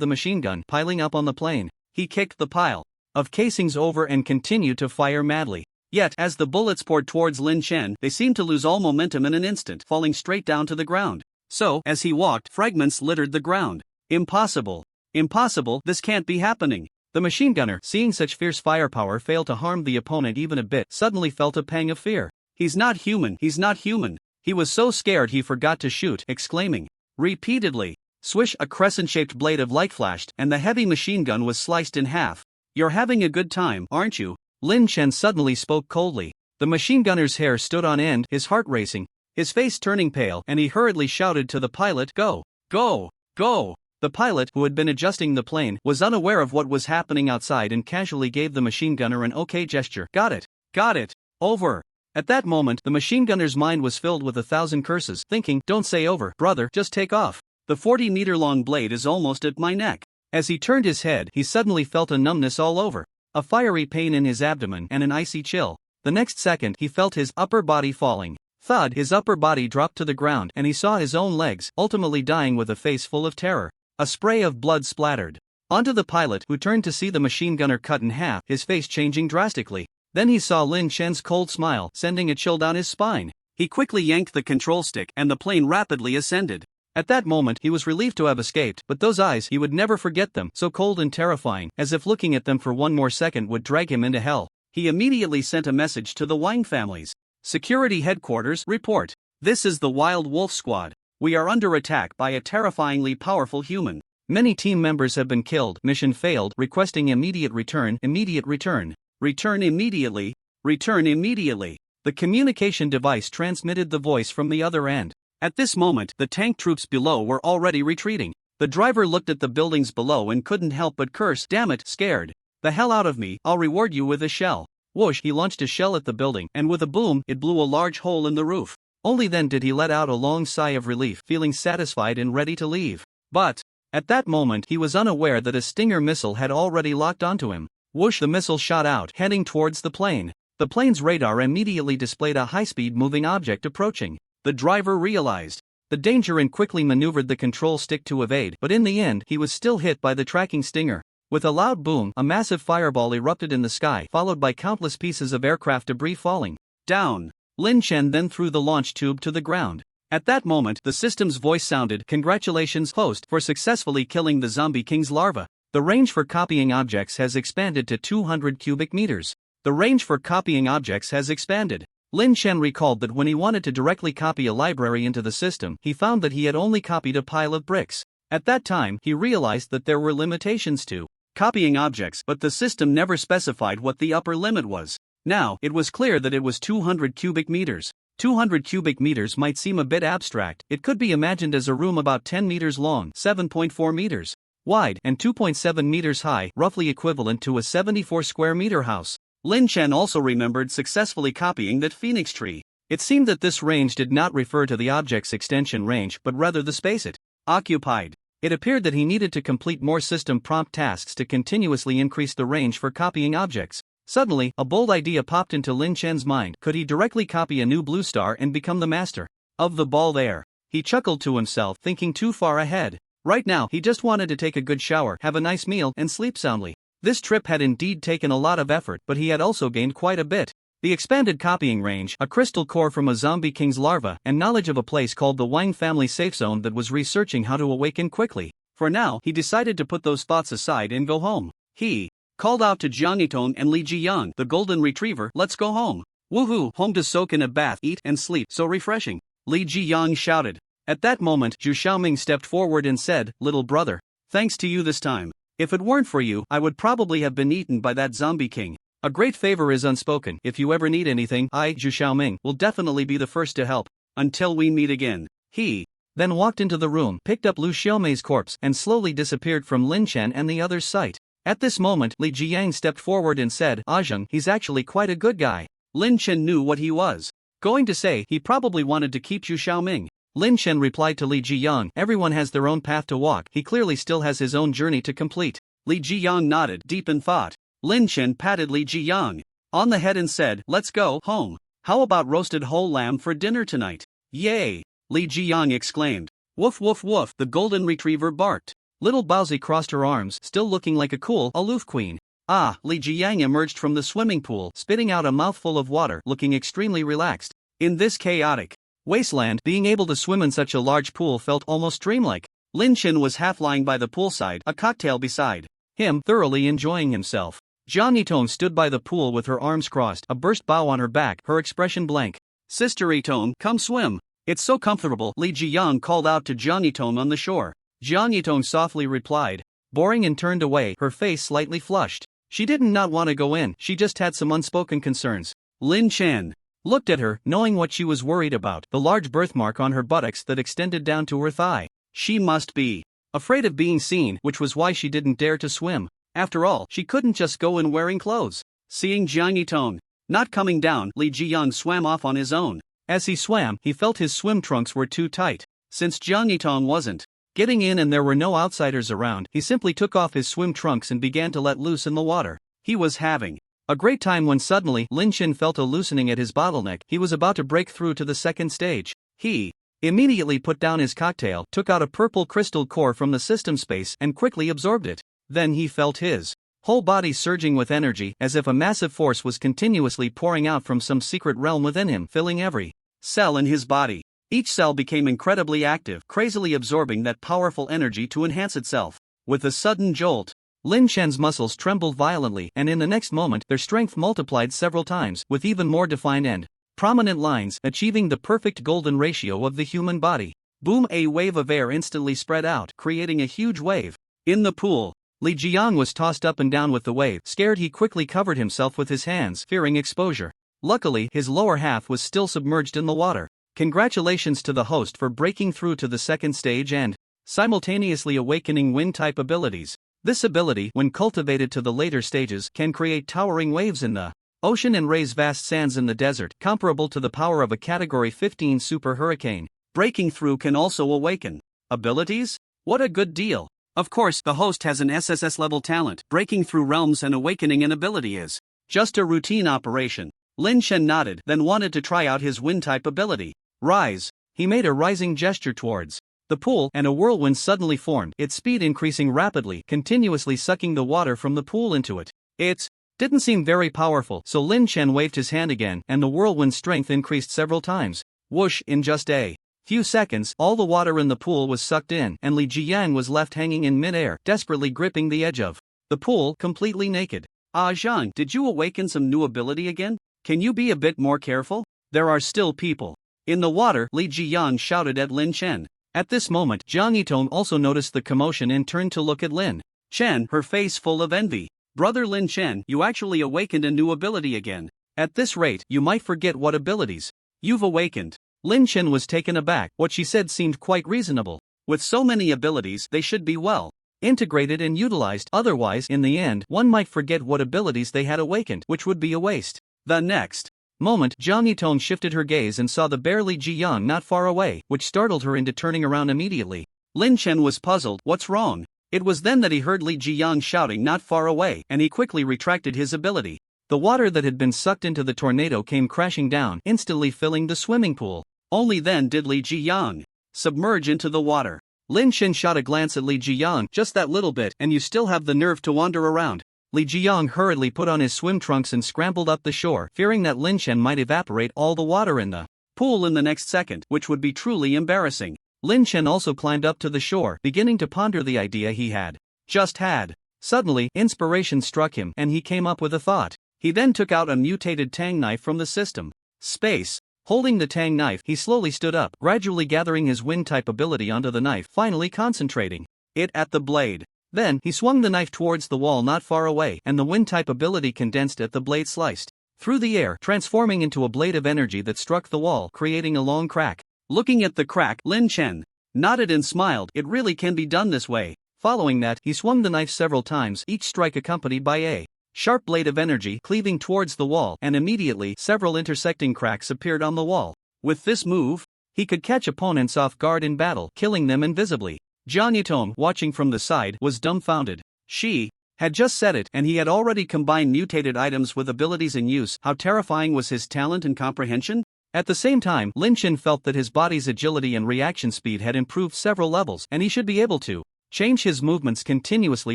the machine gun, piling up on the plane. He kicked the pile of casings over and continued to fire madly. Yet, as the bullets poured towards Lin Chen, they seemed to lose all momentum in an instant, falling straight down to the ground. So, as he walked, fragments littered the ground. Impossible. Impossible, this can't be happening. The machine gunner, seeing such fierce firepower fail to harm the opponent even a bit, suddenly felt a pang of fear. He's not human, he's not human. He was so scared he forgot to shoot, exclaiming repeatedly. Swish, a crescent-shaped blade of light flashed, and the heavy machine gun was sliced in half. "You're having a good time, aren't you?" Lin Chen suddenly spoke coldly. The machine gunner's hair stood on end, his heart racing, his face turning pale, and he hurriedly shouted to the pilot, "Go! Go! Go!" The pilot, who had been adjusting the plane, was unaware of what was happening outside and casually gave the machine gunner an okay gesture. "Got it! Got it! Over!" At that moment, the machine gunner's mind was filled with 1,000 curses, thinking, "Don't say over, brother, just take off. The 40-meter-long blade is almost at my neck." As he turned his head, he suddenly felt a numbness all over, a fiery pain in his abdomen and an icy chill. The next second, he felt his upper body falling. Thud, his upper body dropped to the ground and he saw his own legs, ultimately dying with a face full of terror. A spray of blood splattered onto the pilot, who turned to see the machine gunner cut in half, his face changing drastically. Then he saw Lin Chen's cold smile, sending a chill down his spine. He quickly yanked the control stick and the plane rapidly ascended. At that moment, he was relieved to have escaped, but those eyes, he would never forget them, so cold and terrifying, as if looking at them for one more second would drag him into hell. He immediately sent a message to the Wang families. "Security headquarters, report. This is the Wild Wolf Squad. We are under attack by a terrifyingly powerful human. Many team members have been killed, mission failed, requesting immediate return, immediate return. Return immediately, return immediately." The communication device transmitted the voice from the other end. At this moment, the tank troops below were already retreating. The driver looked at the buildings below and couldn't help but curse, "Damn it, scared the hell out of me, I'll reward you with a shell." Whoosh, he launched a shell at the building, and with a boom, it blew a large hole in the roof. Only then did he let out a long sigh of relief, feeling satisfied and ready to leave. But at that moment, he was unaware that a Stinger missile had already locked onto him. Whoosh, the missile shot out, heading towards the plane. The plane's radar immediately displayed a high-speed moving object approaching. The driver realized the danger and quickly maneuvered the control stick to evade, but in the end, he was still hit by the tracking Stinger. With a loud boom, a massive fireball erupted in the sky, followed by countless pieces of aircraft debris falling down. Lin Chen then threw the launch tube to the ground. At that moment, the system's voice sounded, "Congratulations, host, for successfully killing the Zombie King's larva. The range for copying objects has expanded to 200 cubic meters. The range for copying objects has expanded." Lin Chen recalled that when he wanted to directly copy a library into the system, he found that he had only copied a pile of bricks. At that time, he realized that there were limitations to copying objects, but the system never specified what the upper limit was. Now, it was clear that it was 200 cubic meters. 200 cubic meters might seem a bit abstract. It could be imagined as a room about 10 meters long, 7.4 meters wide, and 2.7 meters high, roughly equivalent to a 74 square meter house. Lin Chen also remembered successfully copying that phoenix tree. It seemed that this range did not refer to the object's extension range but rather the space it occupied. It appeared that he needed to complete more system prompt tasks to continuously increase the range for copying objects. Suddenly, a bold idea popped into Lin Chen's mind. Could he directly copy a new blue star and become the master of the ball there? He chuckled to himself, thinking too far ahead. Right now, he just wanted to take a good shower, have a nice meal, and sleep soundly. This trip had indeed taken a lot of effort, but he had also gained quite a bit. The expanded copying range, a crystal core from a zombie king's larva, and knowledge of a place called the Wang family safe zone that was researching how to awaken quickly. For now, he decided to put those thoughts aside and go home. He called out to Jiang Yitong and Li Jiyang, the golden retriever, "Let's go home. Woohoo, home to soak in a bath, eat and sleep, so refreshing, Li Jiyang shouted. At that moment, Zhu Xiaoming stepped forward and said, little brother, thanks to you this time. If it weren't for you, I would probably have been eaten by that zombie king. A great favor is unspoken. If you ever need anything, I, Zhu Xiaoming, will definitely be the first to help. Until we meet again. He then walked into the room, picked up Lu Xiaomei's corpse, and slowly disappeared from Lin Chen and the other's sight. At this moment, Li Jiyang stepped forward and said, Zheng, he's actually quite a good guy. Lin Chen knew what he was going to say. He probably wanted to keep Zhu Xiaoming. Lin Chen replied to Li Jiyang, everyone has their own path to walk. He clearly still has his own journey to complete. Li Jiyang nodded, deep in thought. Lin Chen patted Li Jiyang on the head and said, let's go home. How about roasted whole lamb for dinner tonight? Yay! Li Jiyang exclaimed. Woof woof woof, the golden retriever barked. Little Baozi crossed her arms, still looking like a cool, aloof queen. Ah, Li Jiyang emerged from the swimming pool, spitting out a mouthful of water, looking extremely relaxed. In this chaotic wasteland, being able to swim in such a large pool felt almost dreamlike. Lin Chen was half lying by the poolside, a cocktail beside him, thoroughly enjoying himself. Jiang Yitong stood by the pool with her arms crossed, a burst bow on her back, her expression blank. Sister Yitong, come swim. It's so comfortable, Li Jiyang called out to Jiang Yitong on the shore. Jiang Yitong softly replied, boring, and turned away, her face slightly flushed. She didn't not want to go in, she just had some unspoken concerns. Lin Chen looked at her, knowing what she was worried about, the large birthmark on her buttocks that extended down to her thigh. She must be afraid of being seen, which was why she didn't dare to swim. After all, she couldn't just go in wearing clothes. Seeing Jiang Yitong not coming down, Li Jiyang swam off on his own. As he swam, he felt his swim trunks were too tight. Since Jiang Yitong wasn't getting in and there were no outsiders around, he simply took off his swim trunks and began to let loose in the water. He was having a great time when suddenly, Lin Chen felt a loosening at his bottleneck. He was about to break through to the second stage. He immediately put down his cocktail, took out a purple crystal core from the system space, and quickly absorbed it. Then he felt his whole body surging with energy, as if a massive force was continuously pouring out from some secret realm within him, filling every cell in his body. Each cell became incredibly active, crazily absorbing that powerful energy to enhance itself. With a sudden jolt, Lin Chen's muscles trembled violently, and in the next moment, their strength multiplied several times, with even more defined and prominent lines, achieving the perfect golden ratio of the human body. Boom! A wave of air instantly spread out, creating a huge wave. In the pool, Li Jiyang was tossed up and down with the wave. Scared, he quickly covered himself with his hands, fearing exposure. Luckily, his lower half was still submerged in the water. Congratulations to the host for breaking through to the second stage and simultaneously awakening wind-type abilities. This ability, when cultivated to the later stages, can create towering waves in the ocean and raise vast sands in the desert, comparable to the power of a Category 15 super hurricane. Breaking through can also awaken abilities? What a good deal! Of course, the host has an SSS level talent. Breaking through realms and awakening an ability is just a routine operation. Lin Chen nodded, then wanted to try out his wind-type ability. Rise! He made a rising gesture towards the pool, and a whirlwind suddenly formed, its speed increasing rapidly, continuously sucking the water from the pool into it. It didn't seem very powerful, so Lin Chen waved his hand again, and the whirlwind's strength increased several times. Whoosh! In just a few seconds, all the water in the pool was sucked in, and Li Jiyang was left hanging in mid-air, desperately gripping the edge of the pool, completely naked. Zhang, did you awaken some new ability again? Can you be a bit more careful? There are still people in the water, Li Jiyang shouted at Lin Chen. At this moment, Jiang Yitong also noticed the commotion and turned to look at Lin Chen, her face full of envy. Brother Lin Chen, you actually awakened a new ability again. At this rate, you might forget what abilities you've awakened. Lin Chen was taken aback. What she said seemed quite reasonable. With so many abilities, they should be well integrated and utilized, otherwise, in the end, one might forget what abilities they had awakened, which would be a waste. The next moment, Jiang Yitong shifted her gaze and saw the bear Li Jiyang not far away, which startled her into turning around immediately. Lin Chen was puzzled. What's wrong? It was then that he heard Li Jiyang shouting not far away, and he quickly retracted his ability. The water that had been sucked into the tornado came crashing down, instantly filling the swimming pool. Only then did Li Jiyang submerge into the water. Lin Chen shot a glance at Li Jiyang. Just that little bit, and you still have the nerve to wander around. Li Jiyang hurriedly put on his swim trunks and scrambled up the shore, fearing that Lin Chen might evaporate all the water in the pool in the next second, which would be truly embarrassing. Lin Chen also climbed up to the shore, beginning to ponder the idea he had just had. Suddenly, inspiration struck him, and he came up with a thought. He then took out a mutated tang knife from the system. Space. Holding the tang knife, he slowly stood up, gradually gathering his wind-type ability onto the knife, finally concentrating it at the blade. Then, he swung the knife towards the wall not far away, and the wind-type ability condensed at the blade sliced through the air, transforming into a blade of energy that struck the wall, creating a long crack. Looking at the crack, Lin Chen nodded and smiled. It really can be done this way. Following that, he swung the knife several times, each strike accompanied by a sharp blade of energy cleaving towards the wall, and immediately several intersecting cracks appeared on the wall. With this move, he could catch opponents off guard in battle, killing them invisibly. Jiang Yitong, watching from the side, was dumbfounded. She had just said it, and he had already combined mutated items with abilities in use. How terrifying was his talent and comprehension? At the same time, Lin Chen felt that his body's agility and reaction speed had improved several levels, and he should be able to change his movements continuously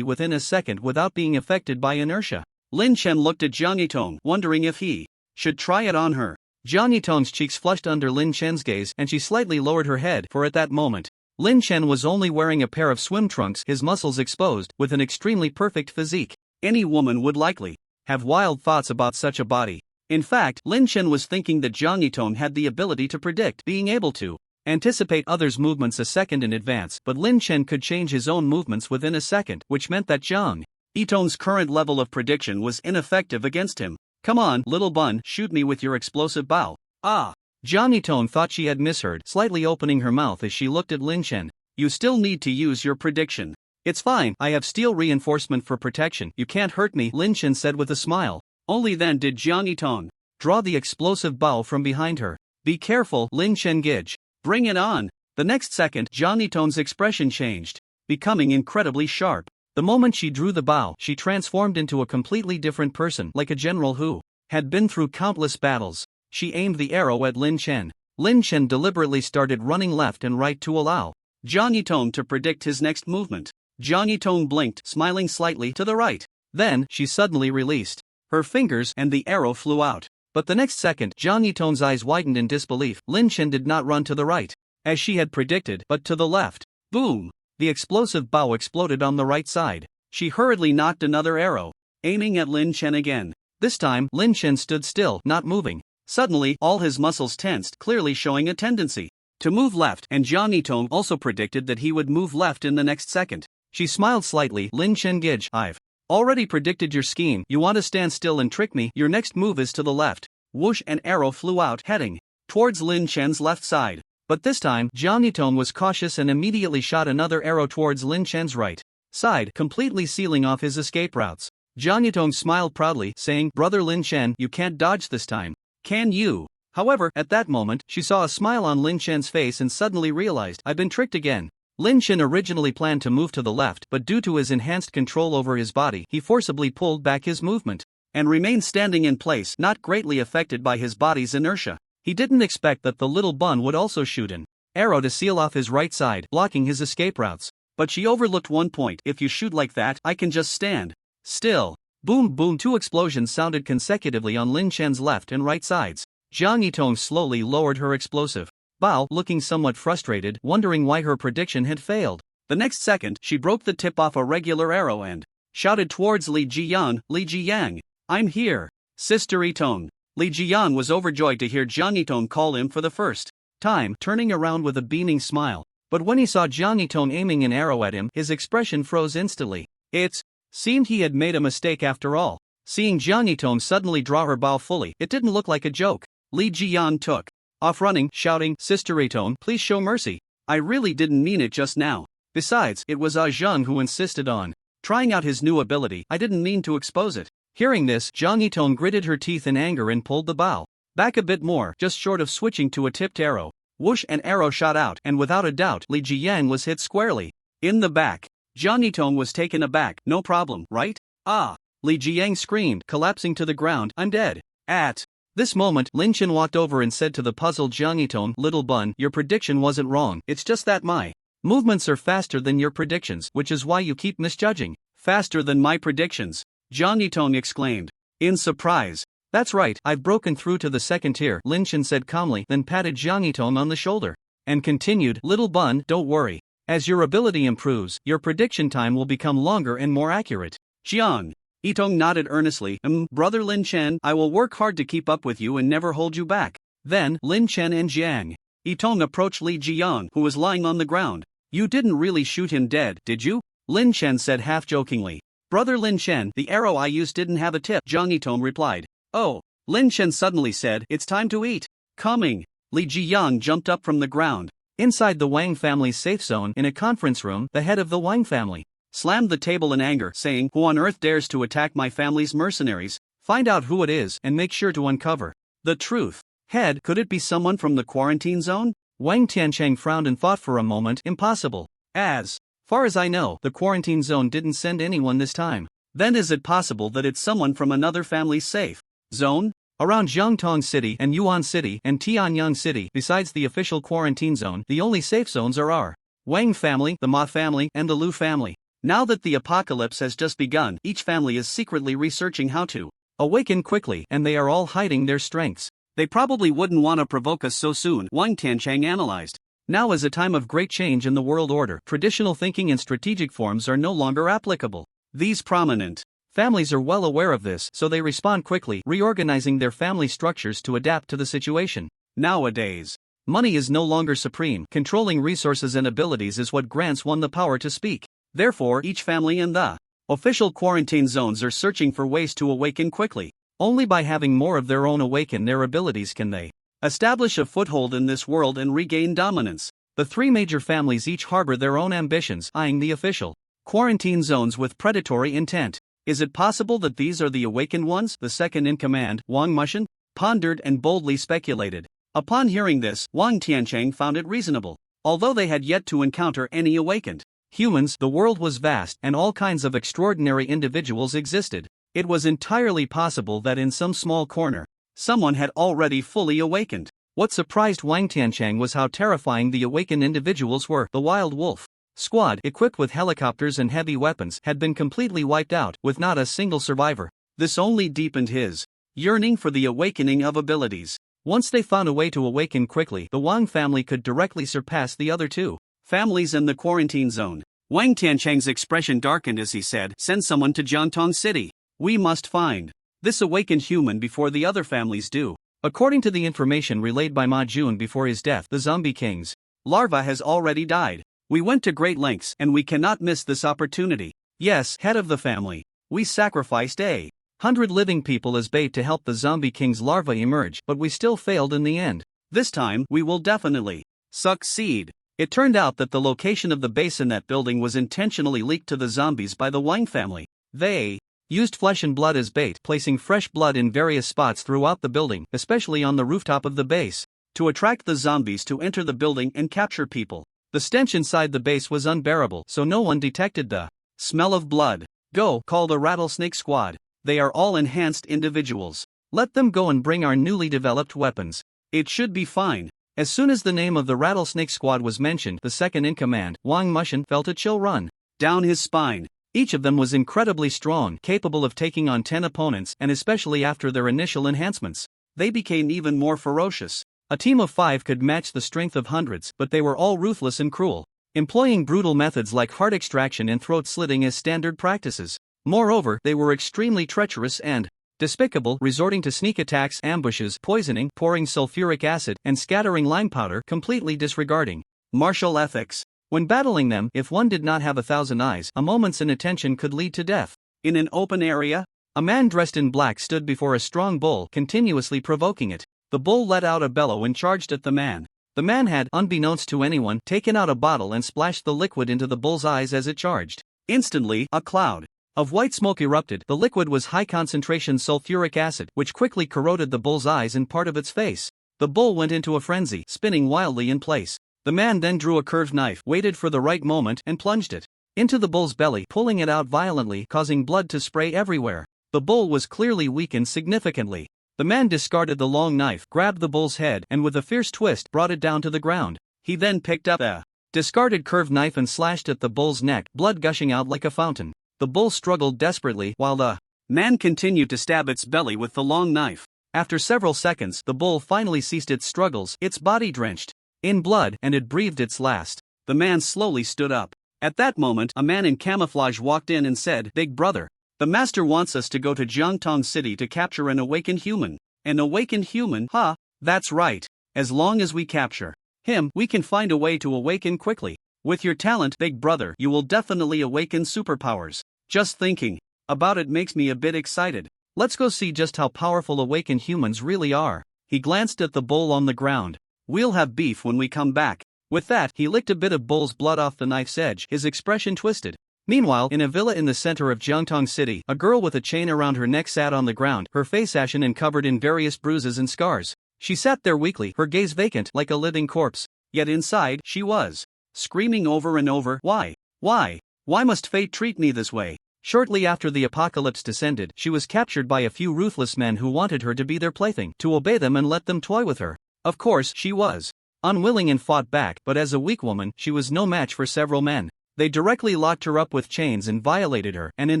within a second without being affected by inertia. Lin Chen looked at Jiang Yitong, wondering if he should try it on her. Jiang Yitong's cheeks flushed under Lin Chen's gaze, and she slightly lowered her head, for at that moment, Lin Chen was only wearing a pair of swim trunks, his muscles exposed, with an extremely perfect physique. Any woman would likely have wild thoughts about such a body. In fact, Lin Chen was thinking that Jiang Yitong had the ability to predict, being able to anticipate others' movements a second in advance, but Lin Chen could change his own movements within a second, which meant that Jiang Yitong's current level of prediction was ineffective against him. Come on, little bun, shoot me with your explosive bow. Ah! Jiang Yitong thought she had misheard, slightly opening her mouth as she looked at Lin Chen. You still need to use your prediction. It's fine, I have steel reinforcement for protection, you can't hurt me, Lin Chen said with a smile. Only then did Jiang Yitong draw the explosive bow from behind her. Be careful, Lin Chen Gij. Bring it on. The next second, Jiang Yitong's expression changed, becoming incredibly sharp. The moment she drew the bow, she transformed into a completely different person, like a general who had been through countless battles. She aimed the arrow at Lin Chen. Lin Chen deliberately started running left and right to allow Jiang Yitong to predict his next movement. Jiang Yitong blinked, smiling slightly to the right. Then, she suddenly released her fingers and the arrow flew out. But the next second, Jiang Yitong's eyes widened in disbelief. Lin Chen did not run to the right, as she had predicted, but to the left. Boom! The explosive bow exploded on the right side. She hurriedly knocked another arrow, aiming at Lin Chen again. This time, Lin Chen stood still, not moving. Suddenly, all his muscles tensed, clearly showing a tendency to move left, and Jiang Yitong also predicted that he would move left in the next second. She smiled slightly. Lin Chen Gij, I've already predicted your scheme. You want to stand still and trick me? Your next move is to the left. Whoosh, an arrow flew out, heading towards Lin Chen's left side. But this time, Jiang Yitong was cautious and immediately shot another arrow towards Lin Chen's right side, completely sealing off his escape routes. Jiang Yitong smiled proudly, saying, Brother Lin Chen, you can't dodge this time. Can you? However, at that moment, she saw a smile on Lin Chen's face and suddenly realized, I've been tricked again. Lin Chen originally planned to move to the left, but due to his enhanced control over his body, he forcibly pulled back his movement and remained standing in place, not greatly affected by his body's inertia. He didn't expect that the little bun would also shoot an arrow to seal off his right side, blocking his escape routes. But she overlooked one point. If you shoot like that, I can just stand still. Boom boom, two explosions sounded consecutively on Lin Chen's left and right sides. Jiang Yitong slowly lowered her explosive bow, looking somewhat frustrated, wondering why her prediction had failed. The next second, she broke the tip off a regular arrow and shouted towards Li Jiyan, Li Jiyang. I'm here, Sister Yitong. Li Jiyan was overjoyed to hear Jiang Yitong call him for the first time, turning around with a beaming smile. But when he saw Jiang Yitong aiming an arrow at him, his expression froze instantly. It seemed he had made a mistake after all. Seeing Jiang Yitong suddenly draw her bow fully, it didn't look like a joke. Li Jiyan took off running, shouting, Sister Yitong, please show mercy. I really didn't mean it just now. Besides, it was Ah Zheng who insisted on trying out his new ability. I didn't mean to expose it. Hearing this, Jiang Yitong gritted her teeth in anger and pulled the bow back a bit more, just short of switching to a tipped arrow. Whoosh, an arrow shot out, and without a doubt, Li Jiyang was hit squarely in the back. Jiang Yitong was taken aback. No problem, right? Ah! Li Jiyang screamed, collapsing to the ground. I'm dead. At this moment, Lin Chen walked over and said to the puzzled Jiang Yitong, Little bun, your prediction wasn't wrong. It's just that my movements are faster than your predictions, which is why you keep misjudging. Faster than my predictions? Jiang Yitong exclaimed in surprise. That's right, I've broken through to the second tier, Lin Chen said calmly, then patted Jiang Yitong on the shoulder and continued, Little bun, don't worry. As your ability improves, your prediction time will become longer and more accurate. Jiang Yitong nodded earnestly. Brother Lin Chen, I will work hard to keep up with you and never hold you back. Then, Lin Chen and Jiang. Yitong approached Li Jiang, who was lying on the ground. You didn't really shoot him dead, did you? Lin Chen said half-jokingly. Brother Lin Chen, the arrow I used didn't have a tip, Zhang Yitong replied. Oh. Lin Chen suddenly said, it's time to eat. Coming. Li Jiang jumped up from the ground. Inside the Wang family's safe zone in a conference room, the head of the Wang family slammed the table in anger, saying, who on earth dares to attack my family's mercenaries? Find out who it is and make sure to uncover the truth. Head, could it be someone from the quarantine zone? Wang Tiancheng frowned and thought for a moment. Impossible. As far as I know, the quarantine zone didn't send anyone this time. Then is it possible that it's someone from another family's safe zone? Around Jiangtong City and Yuan City and Tianyang City, besides the official quarantine zone, the only safe zones are our Wang family, the Ma family, and the Lu family. Now that the apocalypse has just begun, each family is secretly researching how to awaken quickly, and they are all hiding their strengths. They probably wouldn't want to provoke us so soon, Wang Tiancheng analyzed. Now is a time of great change in the world order. Traditional thinking and strategic forms are no longer applicable. These prominent families are well aware of this, so they respond quickly, reorganizing their family structures to adapt to the situation. Nowadays, money is no longer supreme. Controlling resources and abilities is what grants one the power to speak. Therefore, each family in the official quarantine zones are searching for ways to awaken quickly. Only by having more of their own awaken their abilities can they establish a foothold in this world and regain dominance. The three major families each harbor their own ambitions, eyeing the official quarantine zones with predatory intent. Is it possible that these are the awakened ones? The second in command, Wang Mushan, pondered and boldly speculated. Upon hearing this, Wang Tiancheng found it reasonable. Although they had yet to encounter any awakened humans, the world was vast, and all kinds of extraordinary individuals existed. It was entirely possible that in some small corner, someone had already fully awakened. What surprised Wang Tiancheng was how terrifying the awakened individuals were. The Wild Wolf squad, equipped with helicopters and heavy weapons, had been completely wiped out, with not a single survivor. This only deepened his yearning for the awakening of abilities. Once they found a way to awaken quickly, the Wang family could directly surpass the other two families in the quarantine zone. Wang Tiancheng's expression darkened as he said, send someone to Jiangtong City. We must find this awakened human before the other families do. According to the information relayed by Ma Jun before his death, the Zombie King's larva has already died. We went to great lengths, and we cannot miss this opportunity. Yes, head of the family, we sacrificed 100 living people as bait to help the Zombie King's larva emerge, but we still failed in the end. This time, we will definitely succeed. It turned out that the location of the base in that building was intentionally leaked to the zombies by the Wang family. They used flesh and blood as bait, placing fresh blood in various spots throughout the building, especially on the rooftop of the base, to attract the zombies to enter the building and capture people. The stench inside the base was unbearable, so no one detected the smell of blood. Go, call the Rattlesnake Squad. They are all enhanced individuals. Let them go and bring our newly developed weapons. It should be fine. As soon as the name of the Rattlesnake Squad was mentioned, the second in command, Wang Mushan, felt a chill run down his spine. Each of them was incredibly strong, capable of taking on 10 opponents, and especially after their initial enhancements, they became even more ferocious. A team of 5 could match the strength of hundreds, but they were all ruthless and cruel, employing brutal methods like heart extraction and throat slitting as standard practices. Moreover, they were extremely treacherous and despicable, resorting to sneak attacks, ambushes, poisoning, pouring sulfuric acid, and scattering lime powder, completely disregarding martial ethics. When battling them, if one did not have 1,000 eyes, a moment's inattention could lead to death. In an open area, a man dressed in black stood before a strong bull, continuously provoking it. The bull let out a bellow and charged at the man. The man had, unbeknownst to anyone, taken out a bottle and splashed the liquid into the bull's eyes as it charged. Instantly, a cloud of white smoke erupted. The liquid was high-concentration sulfuric acid, which quickly corroded the bull's eyes and part of its face. The bull went into a frenzy, spinning wildly in place. The man then drew a curved knife, waited for the right moment, and plunged it into the bull's belly, pulling it out violently, causing blood to spray everywhere. The bull was clearly weakened significantly. The man discarded the long knife, grabbed the bull's head, and with a fierce twist, brought it down to the ground. He then picked up a discarded curved knife and slashed at the bull's neck, blood gushing out like a fountain. The bull struggled desperately, while the man continued to stab its belly with the long knife. After several seconds, the bull finally ceased its struggles, its body drenched in blood, and it breathed its last. The man slowly stood up. At that moment, a man in camouflage walked in and said, "Big brother, The master wants us to go to Jiangtong City to capture an awakened human. An awakened human, huh? That's right. As long as we capture him, we can find a way to awaken quickly. With your talent, big brother, you will definitely awaken superpowers. Just thinking about it makes me a bit excited. Let's go see just how powerful awakened humans really are. He glanced at the bowl on the ground. We'll have beef when we come back. With that, he licked a bit of bull's blood off the knife's edge, his expression twisted. Meanwhile, in a villa in the center of Jiangtong City, a girl with a chain around her neck sat on the ground, her face ashen and covered in various bruises and scars. She sat there weakly, her gaze vacant like a living corpse. Yet inside, she was screaming over and over, Why? Why must fate treat me this way? Shortly after the apocalypse descended, she was captured by a few ruthless men who wanted her to be their plaything, to obey them and let them toy with her. Of course, she was unwilling and fought back, but as a weak woman, she was no match for several men. They directly locked her up with chains and violated her, and in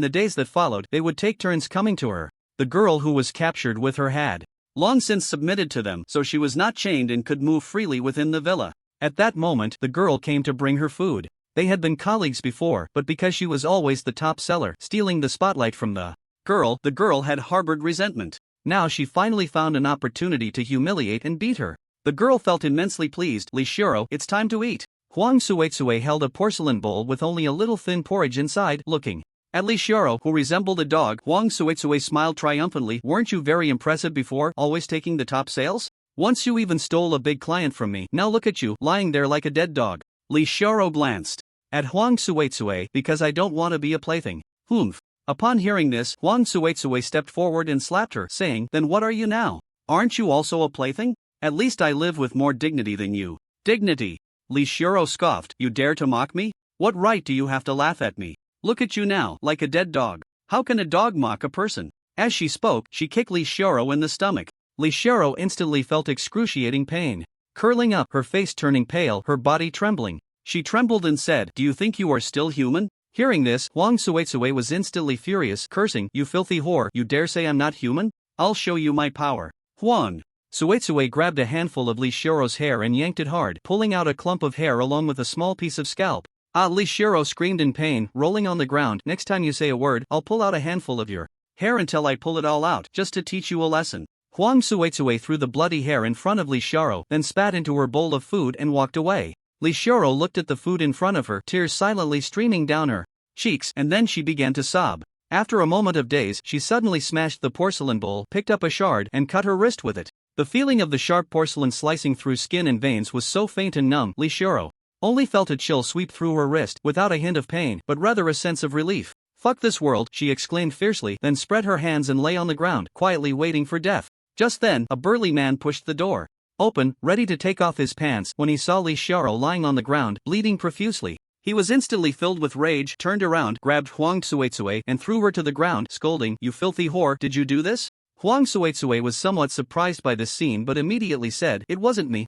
the days that followed, they would take turns coming to her. The girl who was captured with her had long since submitted to them, so she was not chained and could move freely within the villa. At that moment, the girl came to bring her food. They had been colleagues before, but because she was always the top seller, stealing the spotlight from the girl had harbored resentment. Now she finally found an opportunity to humiliate and beat her. The girl felt immensely pleased. Li Shiro, it's time to eat. Huang Suetsue held a porcelain bowl with only a little thin porridge inside, looking at Li Shiro, who resembled a dog. Huang Suetsue smiled triumphantly. Weren't you very impressive before, always taking the top sales? Once you even stole a big client from me, now look at you, lying there like a dead dog. Li Shiro glanced at Huang Suetsue, because I don't want to be a plaything. Humph. Upon hearing this, Huang Suetsue stepped forward and slapped her, saying, Then what are you now? Aren't you also a plaything? At least I live with more dignity than you. Dignity? Li Shiro scoffed. You dare to mock me? What right do you have to laugh at me? Look at you now, like a dead dog. How can a dog mock a person? As she spoke, she kicked Li Shiro in the stomach. Li Shiro instantly felt excruciating pain. Curling up, her face turning pale, her body trembling. She trembled and said, Do you think you are still human? Hearing this, Huang Suetsue was instantly furious, cursing, You filthy whore, you dare say I'm not human? I'll show you my power. Huang Suetsue grabbed a handful of Li Shiro's hair and yanked it hard, pulling out a clump of hair along with a small piece of scalp. Li Shiro screamed in pain, rolling on the ground. Next time you say a word, I'll pull out a handful of your hair until I pull it all out, just to teach you a lesson. Huang Suetsue threw the bloody hair in front of Li Shiro, then spat into her bowl of food and walked away. Li Shiro looked at the food in front of her, tears silently streaming down her cheeks, and then she began to sob. After a moment of daze, she suddenly smashed the porcelain bowl, picked up a shard, and cut her wrist with it. The feeling of the sharp porcelain slicing through skin and veins was so faint and numb, Li Shiro only felt a chill sweep through her wrist, without a hint of pain, but rather a sense of relief. Fuck this world, she exclaimed fiercely, then spread her hands and lay on the ground, quietly waiting for death. Just then, a burly man pushed the door open, ready to take off his pants. When he saw Li Shiro lying on the ground, bleeding profusely, he was instantly filled with rage, turned around, grabbed Huang Suetsue, and threw her to the ground, scolding, You filthy whore, did you do this? Huang Suetsue was somewhat surprised by this scene but immediately said, It wasn't me.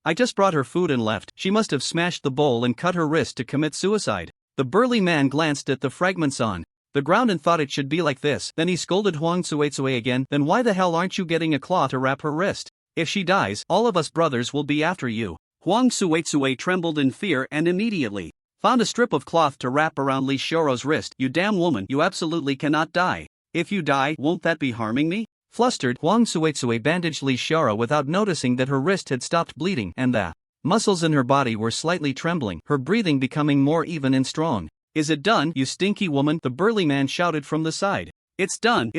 I just brought her food and left. She must have smashed the bowl and cut her wrist to commit suicide. The burly man glanced at the fragments on the ground and thought it should be like this. Then he scolded Huang Suetsue again, Then why the hell aren't you getting a cloth to wrap her wrist? If she dies, all of us brothers will be after you. Huang Suetsue trembled in fear and immediately found a strip of cloth to wrap around Li Shiro's wrist. You damn woman, you absolutely cannot die. If you die, won't that be harming me? Flustered, Huang Suetsue bandaged Li Shiro without noticing that her wrist had stopped bleeding and the muscles in her body were slightly trembling, her breathing becoming more even and strong. Is it done, you stinky woman? The burly man shouted from the side. It's done.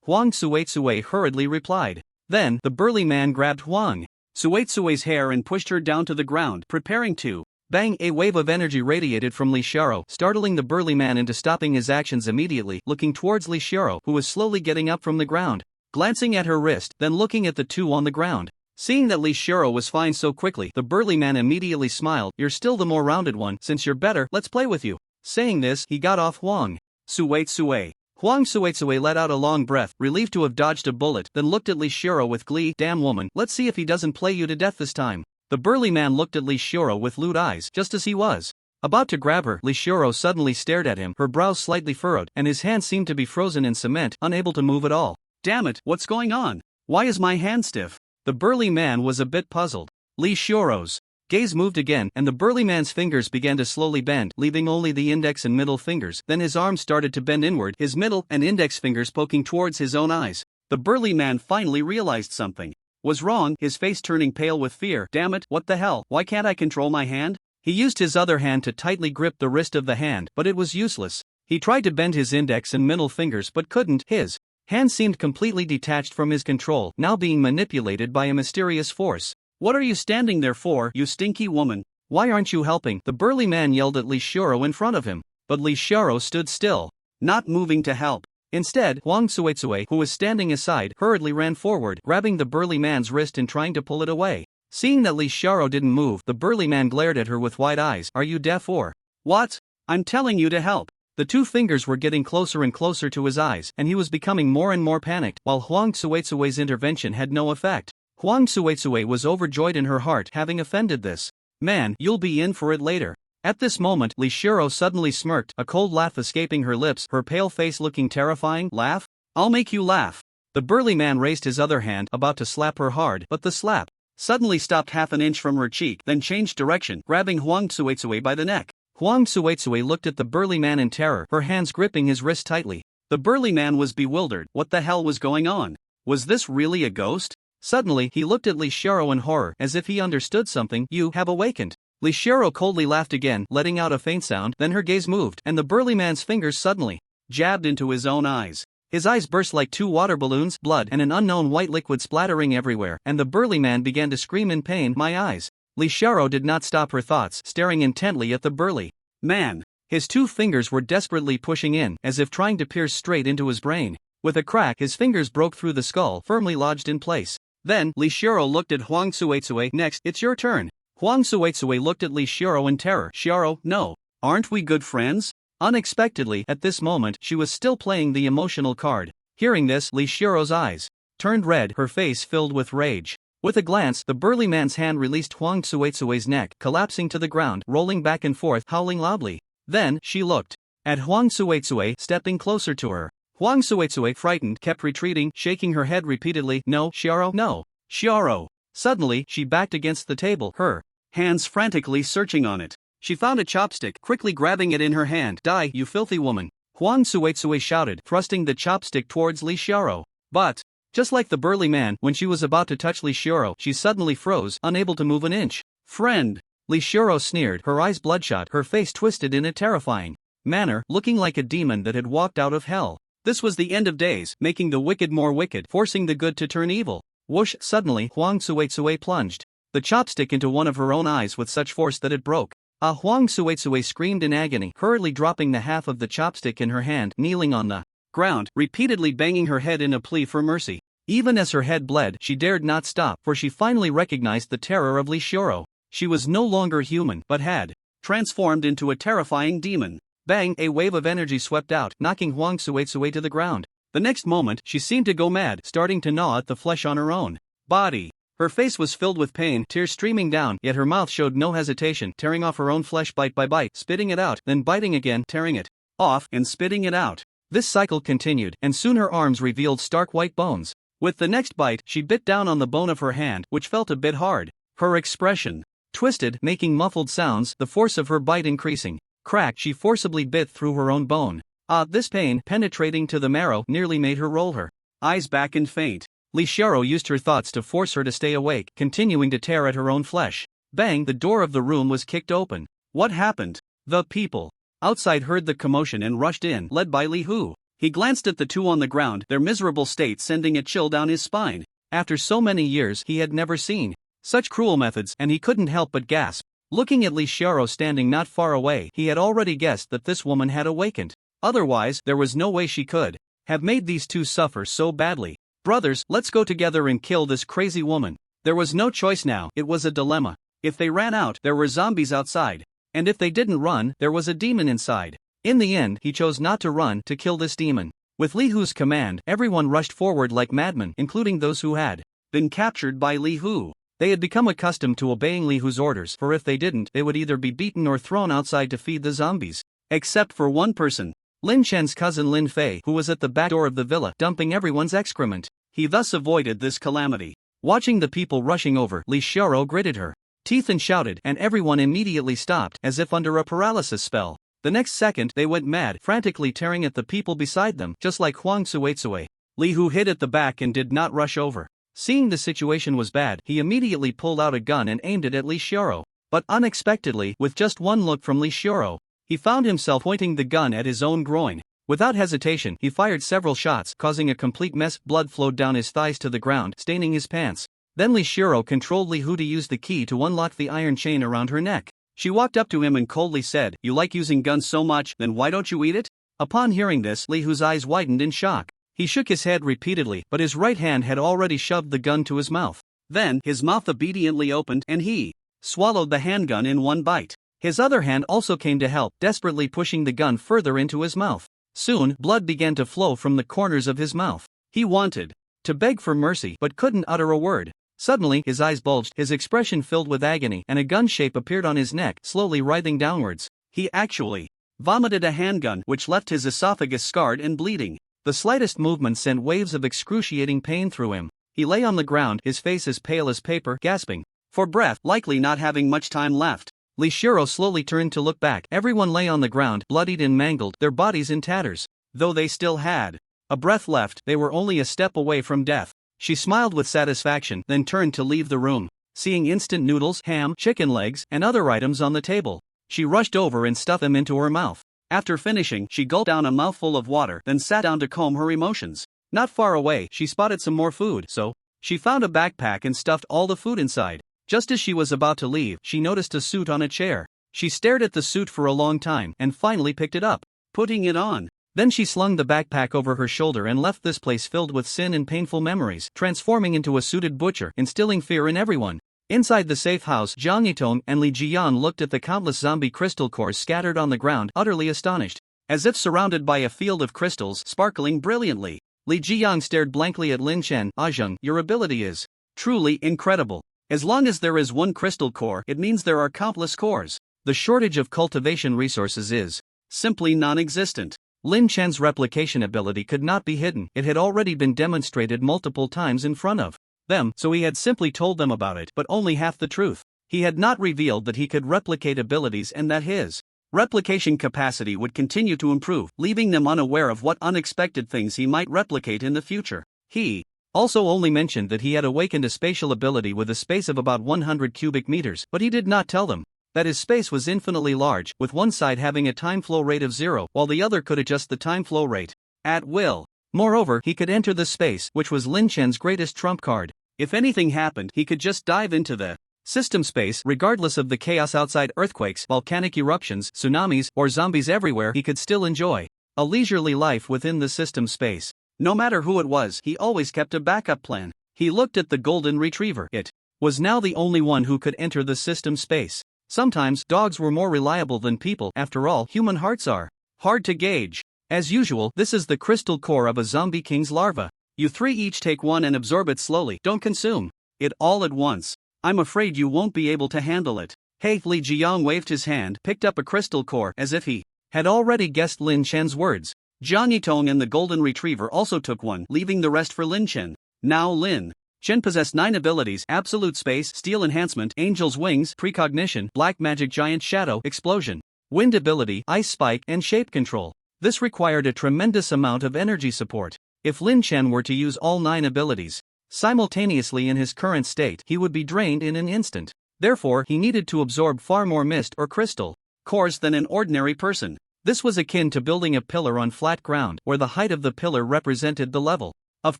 Huang Suetsue hurriedly replied. Then, the burly man grabbed Huang Suetsue's hair and pushed her down to the ground, preparing to bang. A wave of energy radiated from Li Shiro, startling the burly man into stopping his actions immediately, looking towards Li Shiro, who was slowly getting up from the ground, glancing at her wrist, then looking at the two on the ground. Seeing that Li Shiro was fine so quickly, the burly man immediately smiled. You're still the more rounded one. Since you're better, let's play with you. Saying this, he got off Huang Suetsue. Huang Suetsue let out a long breath, relieved to have dodged a bullet, then looked at Li Shiro with glee. Damn woman, let's see if he doesn't play you to death this time. The burly man looked at Li Shiro with lewd eyes, just as he was about to grab her. Li Shiro suddenly stared at him, her brows slightly furrowed, and his hand seemed to be frozen in cement, unable to move at all. Damn it, what's going on? Why is my hand stiff? The burly man was a bit puzzled. Li Shiro's gaze moved again, and the burly man's fingers began to slowly bend, leaving only the index and middle fingers. Then his arms started to bend inward, his middle and index fingers poking towards his own eyes. The burly man finally realized something was wrong, his face turning pale with fear. Damn it, what the hell, why can't I control my hand? He used his other hand to tightly grip the wrist of the hand, but it was useless. He tried to bend his index and middle fingers but couldn't. His hand seemed completely detached from his control, now being manipulated by a mysterious force. What are you standing there for, you stinky woman? Why aren't you helping? The burly man yelled at Li Xiaoro in front of him, but Li Xiaoro stood still, not moving to help. Instead, Huang Suizue, who was standing aside, hurriedly ran forward, grabbing the burly man's wrist and trying to pull it away. Seeing that Li Xiaoro didn't move, the burly man glared at her with wide eyes. Are you deaf or what? I'm telling you to help. The two fingers were getting closer and closer to his eyes, and he was becoming more and more panicked, while Huang Suizue's intervention had no effect. Huang Suizue was overjoyed in her heart, having offended this man. You'll be in for it later. At this moment, Li Xiaoro suddenly smirked, a cold laugh escaping her lips, her pale face looking terrifying. Laugh? I'll make you laugh. The burly man raised his other hand, about to slap her hard, but the slap suddenly stopped half an inch from her cheek, then changed direction, grabbing Huang Suizue by the neck. Huang Suizue looked at the burly man in terror, her hands gripping his wrist tightly. The burly man was bewildered. What the hell was going on? Was this really a ghost? Suddenly, he looked at Li Xiaoro in horror, as if he understood something. You have awakened. Li Xiaoro coldly laughed again, letting out a faint sound. Then her gaze moved, and the burly man's fingers suddenly jabbed into his own eyes. His eyes burst like two water balloons, blood and an unknown white liquid splattering everywhere, and the burly man began to scream in pain. My eyes. Li Xiaoro did not stop her thoughts, staring intently at the burly man. His two fingers were desperately pushing in, as if trying to pierce straight into his brain. With a crack, his fingers broke through the skull, firmly lodged in place. Then, Li Xiaoro looked at Huang Suizue. Next, it's your turn. Huang Suizue looked at Li Xiaoro in terror. Xiaoro, no. Aren't we good friends? Unexpectedly, at this moment, she was still playing the emotional card. Hearing this, Li Xiaoro's eyes turned red, her face filled with rage. With a glance, the burly man's hand released Huang Suizue's neck, collapsing to the ground, rolling back and forth, howling loudly. Then, she looked at Huang Suizue, stepping closer to her. Huang Suizue, frightened, kept retreating, shaking her head repeatedly. No, Xiaoro, no. Xiaoro. Suddenly, she backed against the table, her hands frantically searching on it. She found a chopstick, quickly grabbing it in her hand. Die, you filthy woman. Huang Suizue shouted, thrusting the chopstick towards Li Xiaoro. But, just like the burly man, when she was about to touch Li Xiaoro, she suddenly froze, unable to move an inch. Friend. Li Xiaoro sneered, her eyes bloodshot, her face twisted in a terrifying manner, looking like a demon that had walked out of hell. This was the end of days, making the wicked more wicked, forcing the good to turn evil. Whoosh! Suddenly, Huang Suizue plunged the chopstick into one of her own eyes with such force that it broke. Huang Suizue screamed in agony, hurriedly dropping the half of the chopstick in her hand, kneeling on the ground, repeatedly banging her head in a plea for mercy. Even as her head bled, she dared not stop, for she finally recognized the terror of Li Xiaoro. She was no longer human, but had transformed into a terrifying demon. Bang! A wave of energy swept out, knocking Huang Suizue to the ground. The next moment, she seemed to go mad, starting to gnaw at the flesh on her own body. Her face was filled with pain, tears streaming down, yet her mouth showed no hesitation, tearing off her own flesh bite by bite, spitting it out, then biting again, tearing it off, and spitting it out. This cycle continued, and soon her arms revealed stark white bones. With the next bite, she bit down on the bone of her hand, which felt a bit hard. Her expression twisted, making muffled sounds, the force of her bite increasing. Crack! She forcibly bit through her own bone. This pain, penetrating to the marrow, nearly made her roll her eyes back and faint. Li Xiaoro used her thoughts to force her to stay awake, continuing to tear at her own flesh. Bang! The door of the room was kicked open. What happened? The people outside heard the commotion and rushed in, led by Li Hu. He glanced at the two on the ground, their miserable state sending a chill down his spine. After so many years, he had never seen such cruel methods, and he couldn't help but gasp. Looking at Li Xiaoro standing not far away, he had already guessed that this woman had awakened. Otherwise, there was no way she could have made these two suffer so badly. Brothers, let's go together and kill this crazy woman. There was no choice now, it was a dilemma. If they ran out, there were zombies outside. And if they didn't run, there was a demon inside. In the end, he chose not to run, to kill this demon. With Li Hu's command, everyone rushed forward like madmen, including those who had been captured by Li Hu. They had become accustomed to obeying Li Hu's orders, for if they didn't, they would either be beaten or thrown outside to feed the zombies. Except for one person. Lin Chen's cousin Lin Fei, who was at the back door of the villa, dumping everyone's excrement. He thus avoided this calamity. Watching the people rushing over, Li Xiaoro greeted her. Ethan shouted, and everyone immediately stopped, as if under a paralysis spell. The next second, they went mad, frantically tearing at the people beside them, just like Huang Suetsue. Li Hu hid at the back and did not rush over. Seeing the situation was bad, he immediately pulled out a gun and aimed it at Li Xioro. But unexpectedly, with just one look from Li Xioro, he found himself pointing the gun at his own groin. Without hesitation, he fired several shots, causing a complete mess. Blood flowed down his thighs to the ground, staining his pants. Then Li Xioro controlled Li Hu to use the key to unlock the iron chain around her neck. She walked up to him and coldly said, "You like using guns so much, then why don't you eat it?" Upon hearing this, Li Hu's eyes widened in shock. He shook his head repeatedly, but his right hand had already shoved the gun to his mouth. Then, his mouth obediently opened and he swallowed the handgun in one bite. His other hand also came to help, desperately pushing the gun further into his mouth. Soon, blood began to flow from the corners of his mouth. He wanted to beg for mercy but couldn't utter a word. Suddenly, his eyes bulged, his expression filled with agony, and a gun shape appeared on his neck, slowly writhing downwards. He actually vomited a handgun, which left his esophagus scarred and bleeding. The slightest movement sent waves of excruciating pain through him. He lay on the ground, his face as pale as paper, gasping for breath, likely not having much time left. Li Xioro slowly turned to look back. Everyone lay on the ground, bloodied and mangled, their bodies in tatters. Though they still had a breath left, they were only a step away from death. She smiled with satisfaction, then turned to leave the room. Seeing instant noodles, ham, chicken legs, and other items on the table, she rushed over and stuffed them into her mouth. After finishing, she gulped down a mouthful of water, then sat down to calm her emotions. Not far away, she spotted some more food, so she found a backpack and stuffed all the food inside. Just as she was about to leave, she noticed a suit on a chair. She stared at the suit for a long time and finally picked it up, putting it on. Then she slung the backpack over her shoulder and left this place filled with sin and painful memories, transforming into a suited butcher, instilling fear in everyone. Inside the safe house, Zhang Yitong and Li Jiyan looked at the countless zombie crystal cores scattered on the ground, utterly astonished. As if surrounded by a field of crystals sparkling brilliantly, Li Jiyan stared blankly at Lin Chen. "Zhang, your ability is truly incredible. As long as there is one crystal core, it means there are countless cores. The shortage of cultivation resources is simply non-existent." Lin Chen's replication ability could not be hidden. It had already been demonstrated multiple times in front of them, so he had simply told them about it, but only half the truth. He had not revealed that he could replicate abilities and that his replication capacity would continue to improve, leaving them unaware of what unexpected things he might replicate in the future. He also only mentioned that he had awakened a spatial ability with a space of about 100 cubic meters, but he did not tell them that his space was infinitely large, with one side having a time flow rate of 0, while the other could adjust the time flow rate at will. Moreover, he could enter the space, which was Lin Chen's greatest trump card. If anything happened, he could just dive into the system space, regardless of the chaos outside. Earthquakes, volcanic eruptions, tsunamis, or zombies everywhere, he could still enjoy a leisurely life within the system space. No matter who it was, he always kept a backup plan. He looked at the golden retriever. It was now the only one who could enter the system space. Sometimes, dogs were more reliable than people. After all, human hearts are hard to gauge. As usual, this is the crystal core of a zombie king's larva. You three each take one and absorb it slowly. Don't consume it all at once. I'm afraid you won't be able to handle it. Hey, Li Jiang waved his hand, picked up a crystal core, as if he had already guessed Lin Chen's words. Zhang Yitong and the golden retriever also took one, leaving the rest for Lin Chen. Now Lin Chen possessed 9 abilities: Absolute Space, Steel Enhancement, Angel's Wings, Precognition, Black Magic, Giant Shadow, Explosion, Wind Ability, Ice Spike, and Shape Control. This required a tremendous amount of energy support. If Lin Chen were to use all 9 abilities simultaneously in his current state, he would be drained in an instant. Therefore, he needed to absorb far more mist or crystal cores than an ordinary person. This was akin to building a pillar on flat ground, where the height of the pillar represented the level of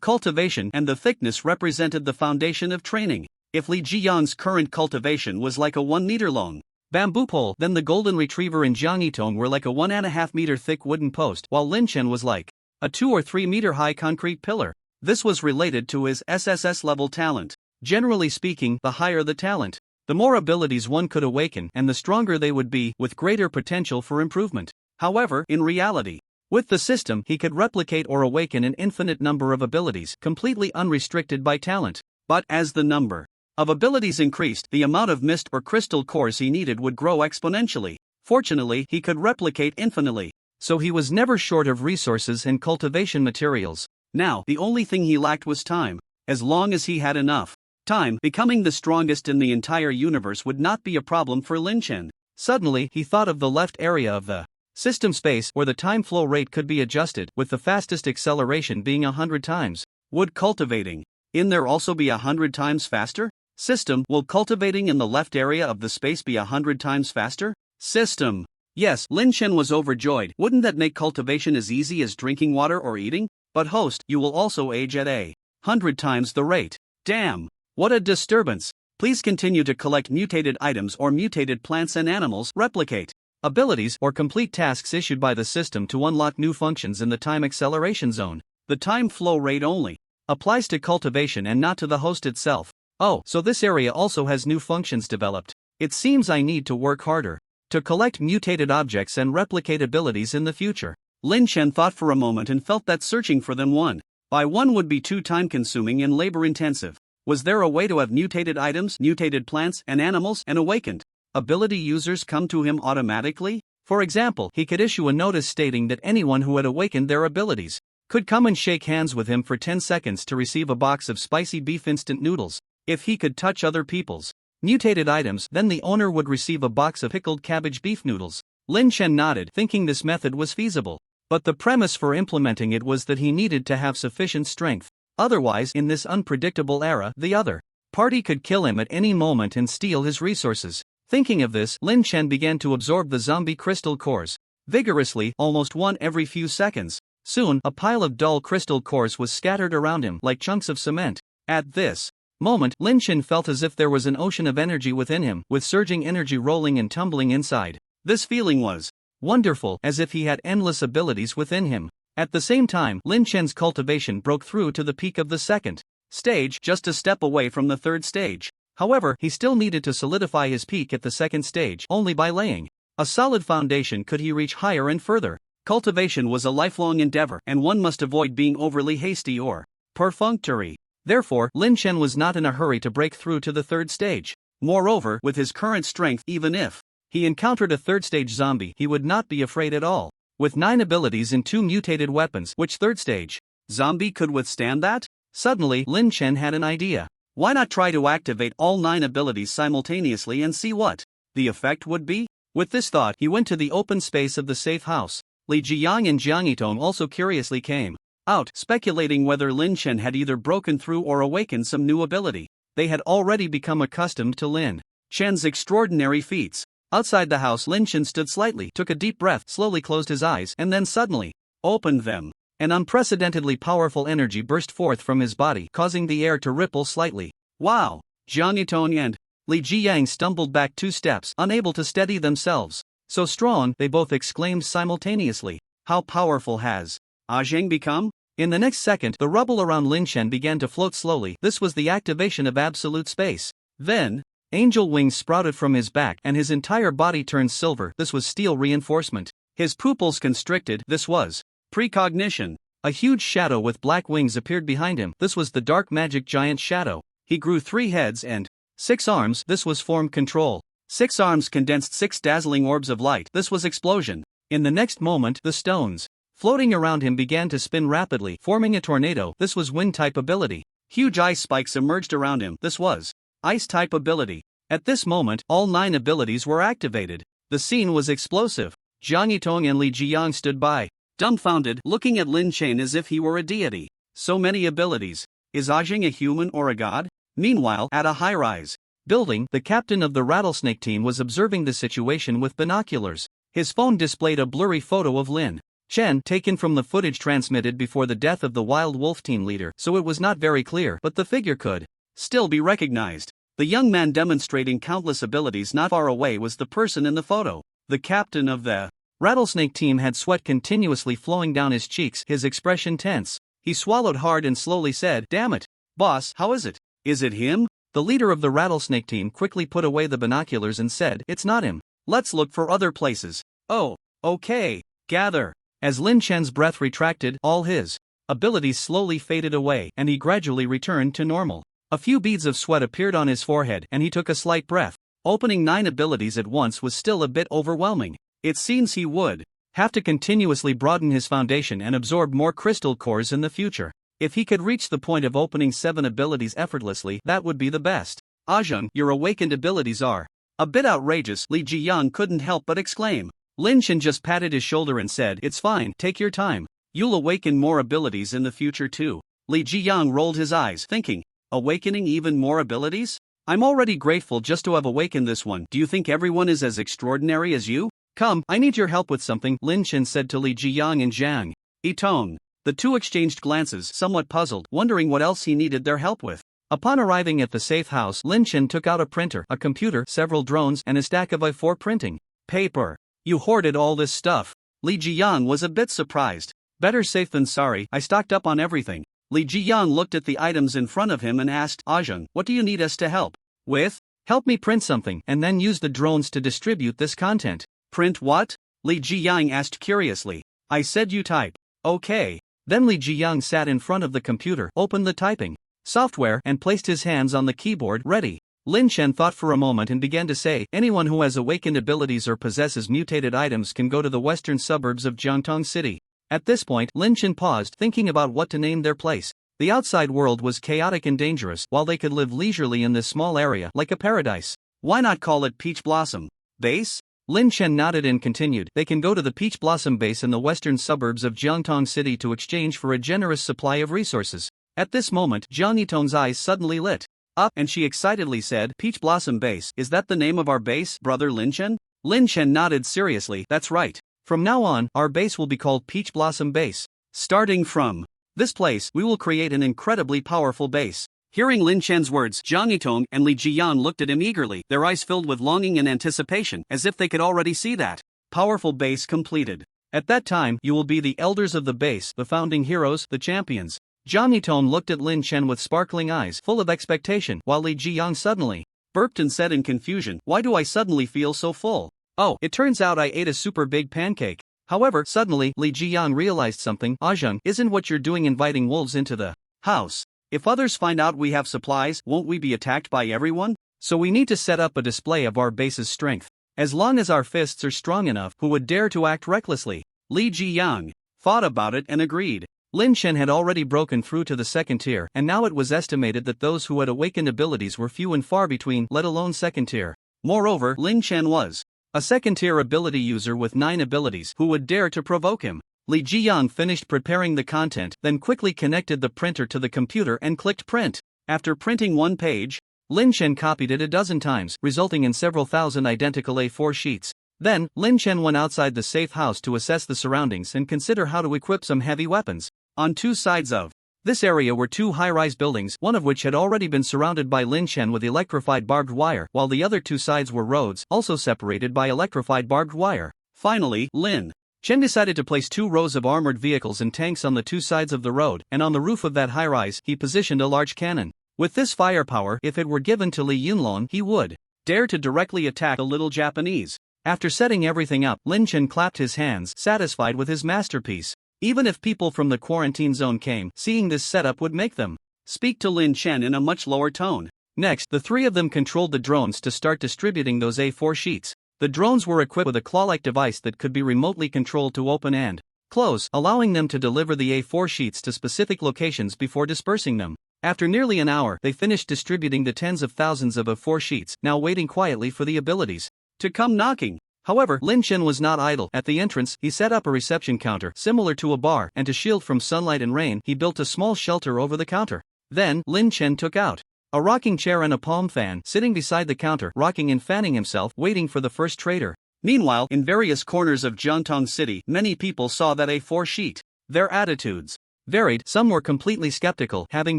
cultivation and the thickness represented the foundation of training. If Li Jiyang's current cultivation was like a 1 meter long bamboo pole, then the golden retriever and Zhang Yitong were like a 1.5 meter thick wooden post, while Lin Chen was like a 2 or 3 meter high concrete pillar. This was related to his SSS level talent. Generally speaking, the higher the talent, the more abilities one could awaken and the stronger they would be, with greater potential for improvement. However, in reality, with the system, he could replicate or awaken an infinite number of abilities, completely unrestricted by talent. But as the number of abilities increased, the amount of mist or crystal cores he needed would grow exponentially. Fortunately, he could replicate infinitely, so he was never short of resources and cultivation materials. Now, the only thing he lacked was time. As long as he had enough time. Becoming the strongest in the entire universe would not be a problem for Lin Chen. Suddenly, he thought of the left area of the system space where the time flow rate could be adjusted, with the fastest acceleration being 100 times. Would cultivating in there also be 100 times faster? System, will cultivating in the left area of the space be 100 times faster? System. Yes, Lin Chen was overjoyed. Wouldn't that make cultivation as easy as drinking water or eating? But host, you will also age at 100 times the rate. Damn. What a disturbance. Please continue to collect mutated items or mutated plants and animals, replicate abilities or complete tasks issued by the system to unlock new functions in the time acceleration zone. The time flow rate only applies to cultivation and not to the host itself. Oh, so this area also has new functions developed. It seems I need to work harder to collect mutated objects and replicate abilities in the future. Lin Chen thought for a moment and felt that searching for them one by one would be too time-consuming and labor-intensive. Was there a way to have mutated items, mutated plants and animals, and awakened ability users come to him automatically? For example, he could issue a notice stating that anyone who had awakened their abilities could come and shake hands with him for 10 seconds to receive a box of spicy beef instant noodles. If he could touch other people's mutated items, then the owner would receive a box of pickled cabbage beef noodles. Lin Chen nodded, thinking this method was feasible. But the premise for implementing it was that he needed to have sufficient strength. Otherwise, in this unpredictable era, the other party could kill him at any moment and steal his resources. Thinking of this, Lin Chen began to absorb the zombie crystal cores vigorously, almost one every few seconds. Soon, a pile of dull crystal cores was scattered around him like chunks of cement. At this moment, Lin Chen felt as if there was an ocean of energy within him, with surging energy rolling and tumbling inside. This feeling was wonderful, as if he had endless abilities within him. At the same time, Lin Chen's cultivation broke through to the peak of the second stage, just a step away from the third stage. However, he still needed to solidify his peak at the second stage. Only by laying a solid foundation could he reach higher and further. Cultivation was a lifelong endeavor, and one must avoid being overly hasty or perfunctory. Therefore, Lin Chen was not in a hurry to break through to the third stage. Moreover, with his current strength, even if he encountered a third-stage zombie, he would not be afraid at all. With 9 abilities and 2 mutated weapons, which third-stage zombie could withstand that? Suddenly, Lin Chen had an idea. Why not try to activate all 9 abilities simultaneously and see what the effect would be? With this thought, he went to the open space of the safe house. Li Jiyang and Jiang Yitong also curiously came out, speculating whether Lin Chen had either broken through or awakened some new ability. They had already become accustomed to Lin Chen's extraordinary feats. Outside the house, Lin Chen stood slightly, took a deep breath, slowly closed his eyes, and then suddenly opened them. An unprecedentedly powerful energy burst forth from his body, causing the air to ripple slightly. Wow! Jiang Yitong and Li Jiyang stumbled back 2 steps, unable to steady themselves. So strong, they both exclaimed simultaneously. How powerful has Zheng become? In the next second, the rubble around Lin Chen began to float slowly. This was the activation of absolute space. Then, angel wings sprouted from his back and his entire body turned silver. This was steel reinforcement. His pupils constricted. This was precognition. A huge shadow with black wings appeared behind him. This was the dark magic giant shadow. He grew 3 heads and 6 arms. This was form control. 6 arms condensed 6 dazzling orbs of light. This was explosion. In the next moment, the stones floating around him began to spin rapidly, forming a tornado. This was wind-type ability. Huge ice spikes emerged around him. This was ice-type ability. At this moment, all 9 abilities were activated. The scene was explosive. Jiang Yitong and Li Jiyang stood by, dumbfounded, looking at Lin Chen as if he were a deity. So many abilities. Is Zheng a human or a god? Meanwhile, at a high-rise building, the captain of the rattlesnake team was observing the situation with binoculars. His phone displayed a blurry photo of Lin Chen, taken from the footage transmitted before the death of the Wild Wolf team leader, so it was not very clear, but the figure could still be recognized. The young man demonstrating countless abilities not far away was the person in the photo. The captain of the rattlesnake team had sweat continuously flowing down his cheeks, his expression tense. He swallowed hard and slowly said, "Damn it. Boss, how is it? Is it him?" The leader of the rattlesnake team quickly put away the binoculars and said, "It's not him. Let's look for other places." "Oh, okay. Gather." As Lin Chen's breath retracted, all his abilities slowly faded away, and he gradually returned to normal. A few beads of sweat appeared on his forehead, and he took a slight breath. Opening 9 abilities at once was still a bit overwhelming. It seems he would have to continuously broaden his foundation and absorb more crystal cores in the future. If he could reach the point of opening 7 abilities effortlessly, that would be the best. Ajung, your awakened abilities are a bit outrageous, Li Jiyang couldn't help but exclaim. Lin Chen just patted his shoulder and said, it's fine, take your time. You'll awaken more abilities in the future too. Li Jiyang rolled his eyes, thinking, awakening even more abilities? I'm already grateful just to have awakened this one. Do you think everyone is as extraordinary as you? Come, I need your help with something, Lin Chen said to Li Jiyang and Zhang Yitong. The two exchanged glances, somewhat puzzled, wondering what else he needed their help with. Upon arriving at the safe house, Lin Chen took out a printer, a computer, several drones, and a stack of A4 printing paper. You hoarded all this stuff. Li Jiyang was a bit surprised. Better safe than sorry, I stocked up on everything. Li Jiyang looked at the items in front of him and asked, Ajung, what do you need us to help with? Help me print something, and then use the drones to distribute this content. Print what? Li Jiyang asked curiously. I said you type. Okay. Then Li Jiyang sat in front of the computer, opened the typing software, and placed his hands on the keyboard, ready. Lin Chen thought for a moment and began to say, anyone who has awakened abilities or possesses mutated items can go to the western suburbs of Jiangtong City. At this point, Lin Chen paused, thinking about what to name their place. The outside world was chaotic and dangerous, while they could live leisurely in this small area, like a paradise. Why not call it Peach Blossom Base? Lin Chen nodded and continued, they can go to the Peach Blossom Base in the western suburbs of Jiangtong City to exchange for a generous supply of resources. At this moment, Zhang Yitong's eyes suddenly lit up, and she excitedly said, Peach Blossom Base, is that the name of our base, brother Lin Chen? Lin Chen nodded seriously, that's right. From now on, our base will be called Peach Blossom Base. Starting from this place, we will create an incredibly powerful base. Hearing Lin Chen's words, Zhang Yitong and Li Jiyan looked at him eagerly, their eyes filled with longing and anticipation, as if they could already see that powerful base completed. At that time, you will be the elders of the base, the founding heroes, the champions. Zhang Yitong looked at Lin Chen with sparkling eyes, full of expectation, while Li Jiyang suddenly burped and said in confusion, why do I suddenly feel so full? Oh, it turns out I ate a super big pancake. However, suddenly, Li Jiyang realized something. Ajung, isn't what you're doing inviting wolves into the house? If others find out we have supplies, won't we be attacked by everyone? So we need to set up a display of our base's strength. As long as our fists are strong enough, who would dare to act recklessly? Li Jiyang thought about it and agreed. Lin Chen had already broken through to the second tier, and now it was estimated that those who had awakened abilities were few and far between, let alone second tier. Moreover, Lin Chen was a second-tier ability user with 9 abilities, who would dare to provoke him? Li Jiyang finished preparing the content, then quickly connected the printer to the computer and clicked print. After printing one page, Lin Chen copied it a dozen times, resulting in several thousand identical A4 sheets. Then, Lin Chen went outside the safe house to assess the surroundings and consider how to equip some heavy weapons. On two sides of this area were 2 high-rise buildings, one of which had already been surrounded by Lin Chen with electrified barbed wire, while the other 2 sides were roads, also separated by electrified barbed wire. Finally, Lin Chen decided to place 2 rows of armored vehicles and tanks on the 2 sides of the road, and on the roof of that high-rise, he positioned a large cannon. With this firepower, if it were given to Li Yunlong, he would dare to directly attack a little Japanese. After setting everything up, Lin Chen clapped his hands, satisfied with his masterpiece. Even if people from the quarantine zone came, seeing this setup would make them speak to Lin Chen in a much lower tone. Next, the 3 of them controlled the drones to start distributing those A4 sheets. The drones were equipped with a claw-like device that could be remotely controlled to open and close, allowing them to deliver the A4 sheets to specific locations before dispersing them. After nearly an hour, they finished distributing the tens of thousands of A4 sheets, now waiting quietly for the abilities to come knocking. However, Lin Chen was not idle. At the entrance, he set up a reception counter, similar to a bar, and to shield from sunlight and rain, he built a small shelter over the counter. Then, Lin Chen took out a rocking chair and a palm fan, sitting beside the counter, rocking and fanning himself, waiting for the first trader. Meanwhile, in various corners of Jiangtong City, many people saw that A4 sheet. Their attitudes varied. Some were completely skeptical, having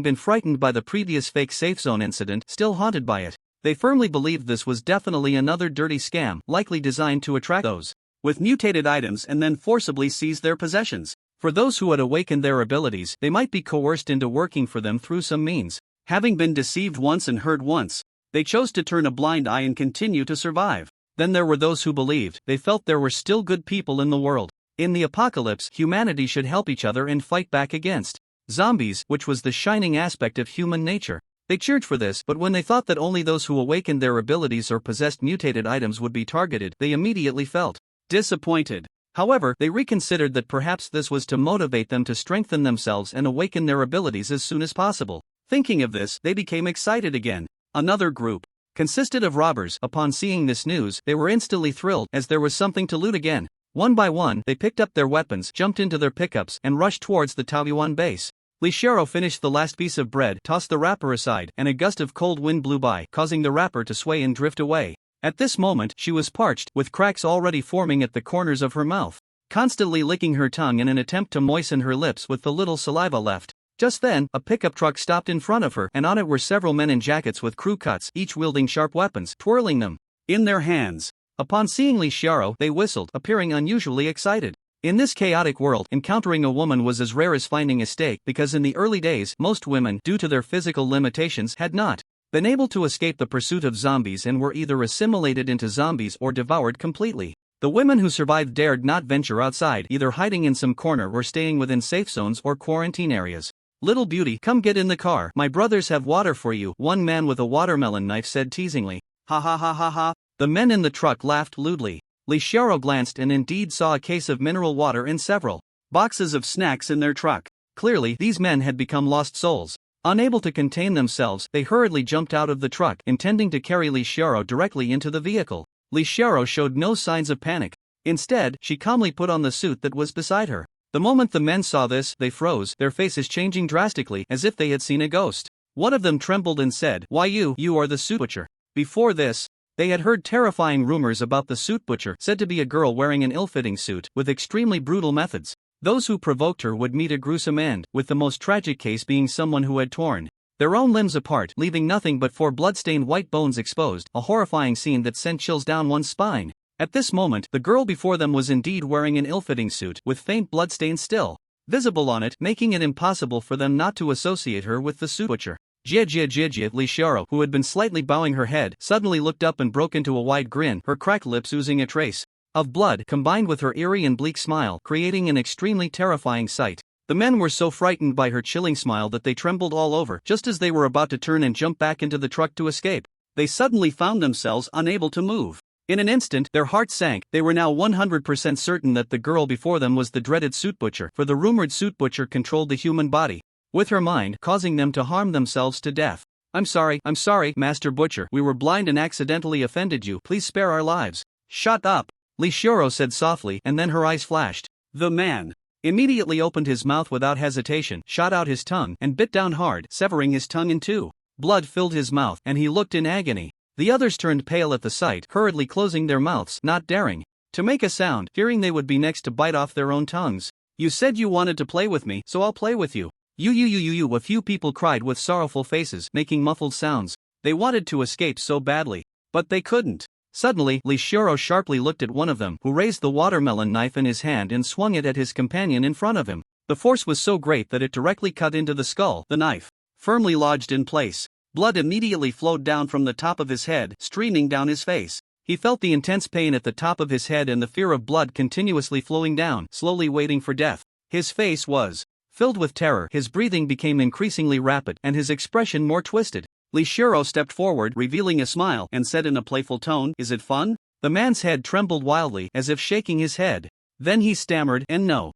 been frightened by the previous fake safe zone incident, still haunted by it. They firmly believed this was definitely another dirty scam, likely designed to attract those with mutated items and then forcibly seize their possessions. For those who had awakened their abilities, they might be coerced into working for them through some means. Having been deceived once and heard once, they chose to turn a blind eye and continue to survive. Then there were those who believed, they felt there were still good people in the world. In the apocalypse, humanity should help each other and fight back against zombies, which was the shining aspect of human nature. They cheered for this, but when they thought that only those who awakened their abilities or possessed mutated items would be targeted, they immediately felt disappointed. However, they reconsidered that perhaps this was to motivate them to strengthen themselves and awaken their abilities as soon as possible. Thinking of this, they became excited again. Another group consisted of robbers. Upon seeing this news, they were instantly thrilled as there was something to loot again. One by one, they picked up their weapons, jumped into their pickups, and rushed towards the Taoyuan base. Li Xiaoro finished the last piece of bread, tossed the wrapper aside, and a gust of cold wind blew by, causing the wrapper to sway and drift away. At this moment, she was parched, with cracks already forming at the corners of her mouth. Constantly licking her tongue in an attempt to moisten her lips with the little saliva left. Just then, a pickup truck stopped in front of her, and on it were several men in jackets with crew cuts, each wielding sharp weapons, twirling them in their hands. Upon seeing Li Xiaoro, they whistled, appearing unusually excited. In this chaotic world, encountering a woman was as rare as finding a steak, because in the early days, most women, due to their physical limitations, had not been able to escape the pursuit of zombies and were either assimilated into zombies or devoured completely. The women who survived dared not venture outside, either hiding in some corner or staying within safe zones or quarantine areas. "Little beauty, come get in the car, my brothers have water for you," one man with a watermelon knife said teasingly. "Ha ha ha ha ha." The men in the truck laughed lewdly. Li Xiaoro glanced and indeed saw a case of mineral water and several boxes of snacks in their truck. Clearly, these men had become lost souls. Unable to contain themselves, they hurriedly jumped out of the truck, intending to carry Li Xiaoro directly into the vehicle. Li Xiaoro showed no signs of panic. Instead, she calmly put on the suit that was beside her. The moment the men saw this, they froze, their faces changing drastically, as if they had seen a ghost. One of them trembled and said, "Why you are the suit butcher." Before this, they had heard terrifying rumors about the suit butcher, said to be a girl wearing an ill-fitting suit, with extremely brutal methods. Those who provoked her would meet a gruesome end, with the most tragic case being someone who had torn their own limbs apart, leaving nothing but 4 blood-stained white bones exposed, a horrifying scene that sent chills down one's spine. At this moment, the girl before them was indeed wearing an ill-fitting suit, with faint bloodstains still visible on it, making it impossible for them not to associate her with the suit butcher. Li Xiaoro, who had been slightly bowing her head, suddenly looked up and broke into a wide grin, her cracked lips oozing a trace of blood, combined with her eerie and bleak smile, creating an extremely terrifying sight. The men were so frightened by her chilling smile that they trembled all over. Just as they were about to turn and jump back into the truck to escape, they suddenly found themselves unable to move. In an instant, their hearts sank. They were now 100% certain that the girl before them was the dreaded suit butcher, for the rumored suit butcher controlled the human body with her mind, causing them to harm themselves to death. I'm sorry, Master Butcher, we were blind and accidentally offended you. Please spare our lives." "Shut up," Li Xiaoro said softly, and then her eyes flashed. The man immediately opened his mouth without hesitation, shot out his tongue, and bit down hard, severing his tongue in two. Blood filled his mouth, and he looked in agony. The others turned pale at the sight, hurriedly closing their mouths, not daring to make a sound, fearing they would be next to bite off their own tongues. "You said you wanted to play with me, so I'll play with you." You, a few people cried with sorrowful faces, making muffled sounds. They wanted to escape so badly, but they couldn't. Suddenly, Li Xiaoro sharply looked at one of them, who raised the watermelon knife in his hand and swung it at his companion in front of him. The force was so great that it directly cut into the skull. The knife firmly lodged in place. Blood immediately flowed down from the top of his head, streaming down his face. He felt the intense pain at the top of his head and the fear of blood continuously flowing down, slowly waiting for death. His face was filled with terror, his breathing became increasingly rapid, and his expression more twisted. Li Xiaoro stepped forward, revealing a smile, and said in a playful tone, "Is it fun?" The man's head trembled wildly, as if shaking his head. Then he stammered, and no.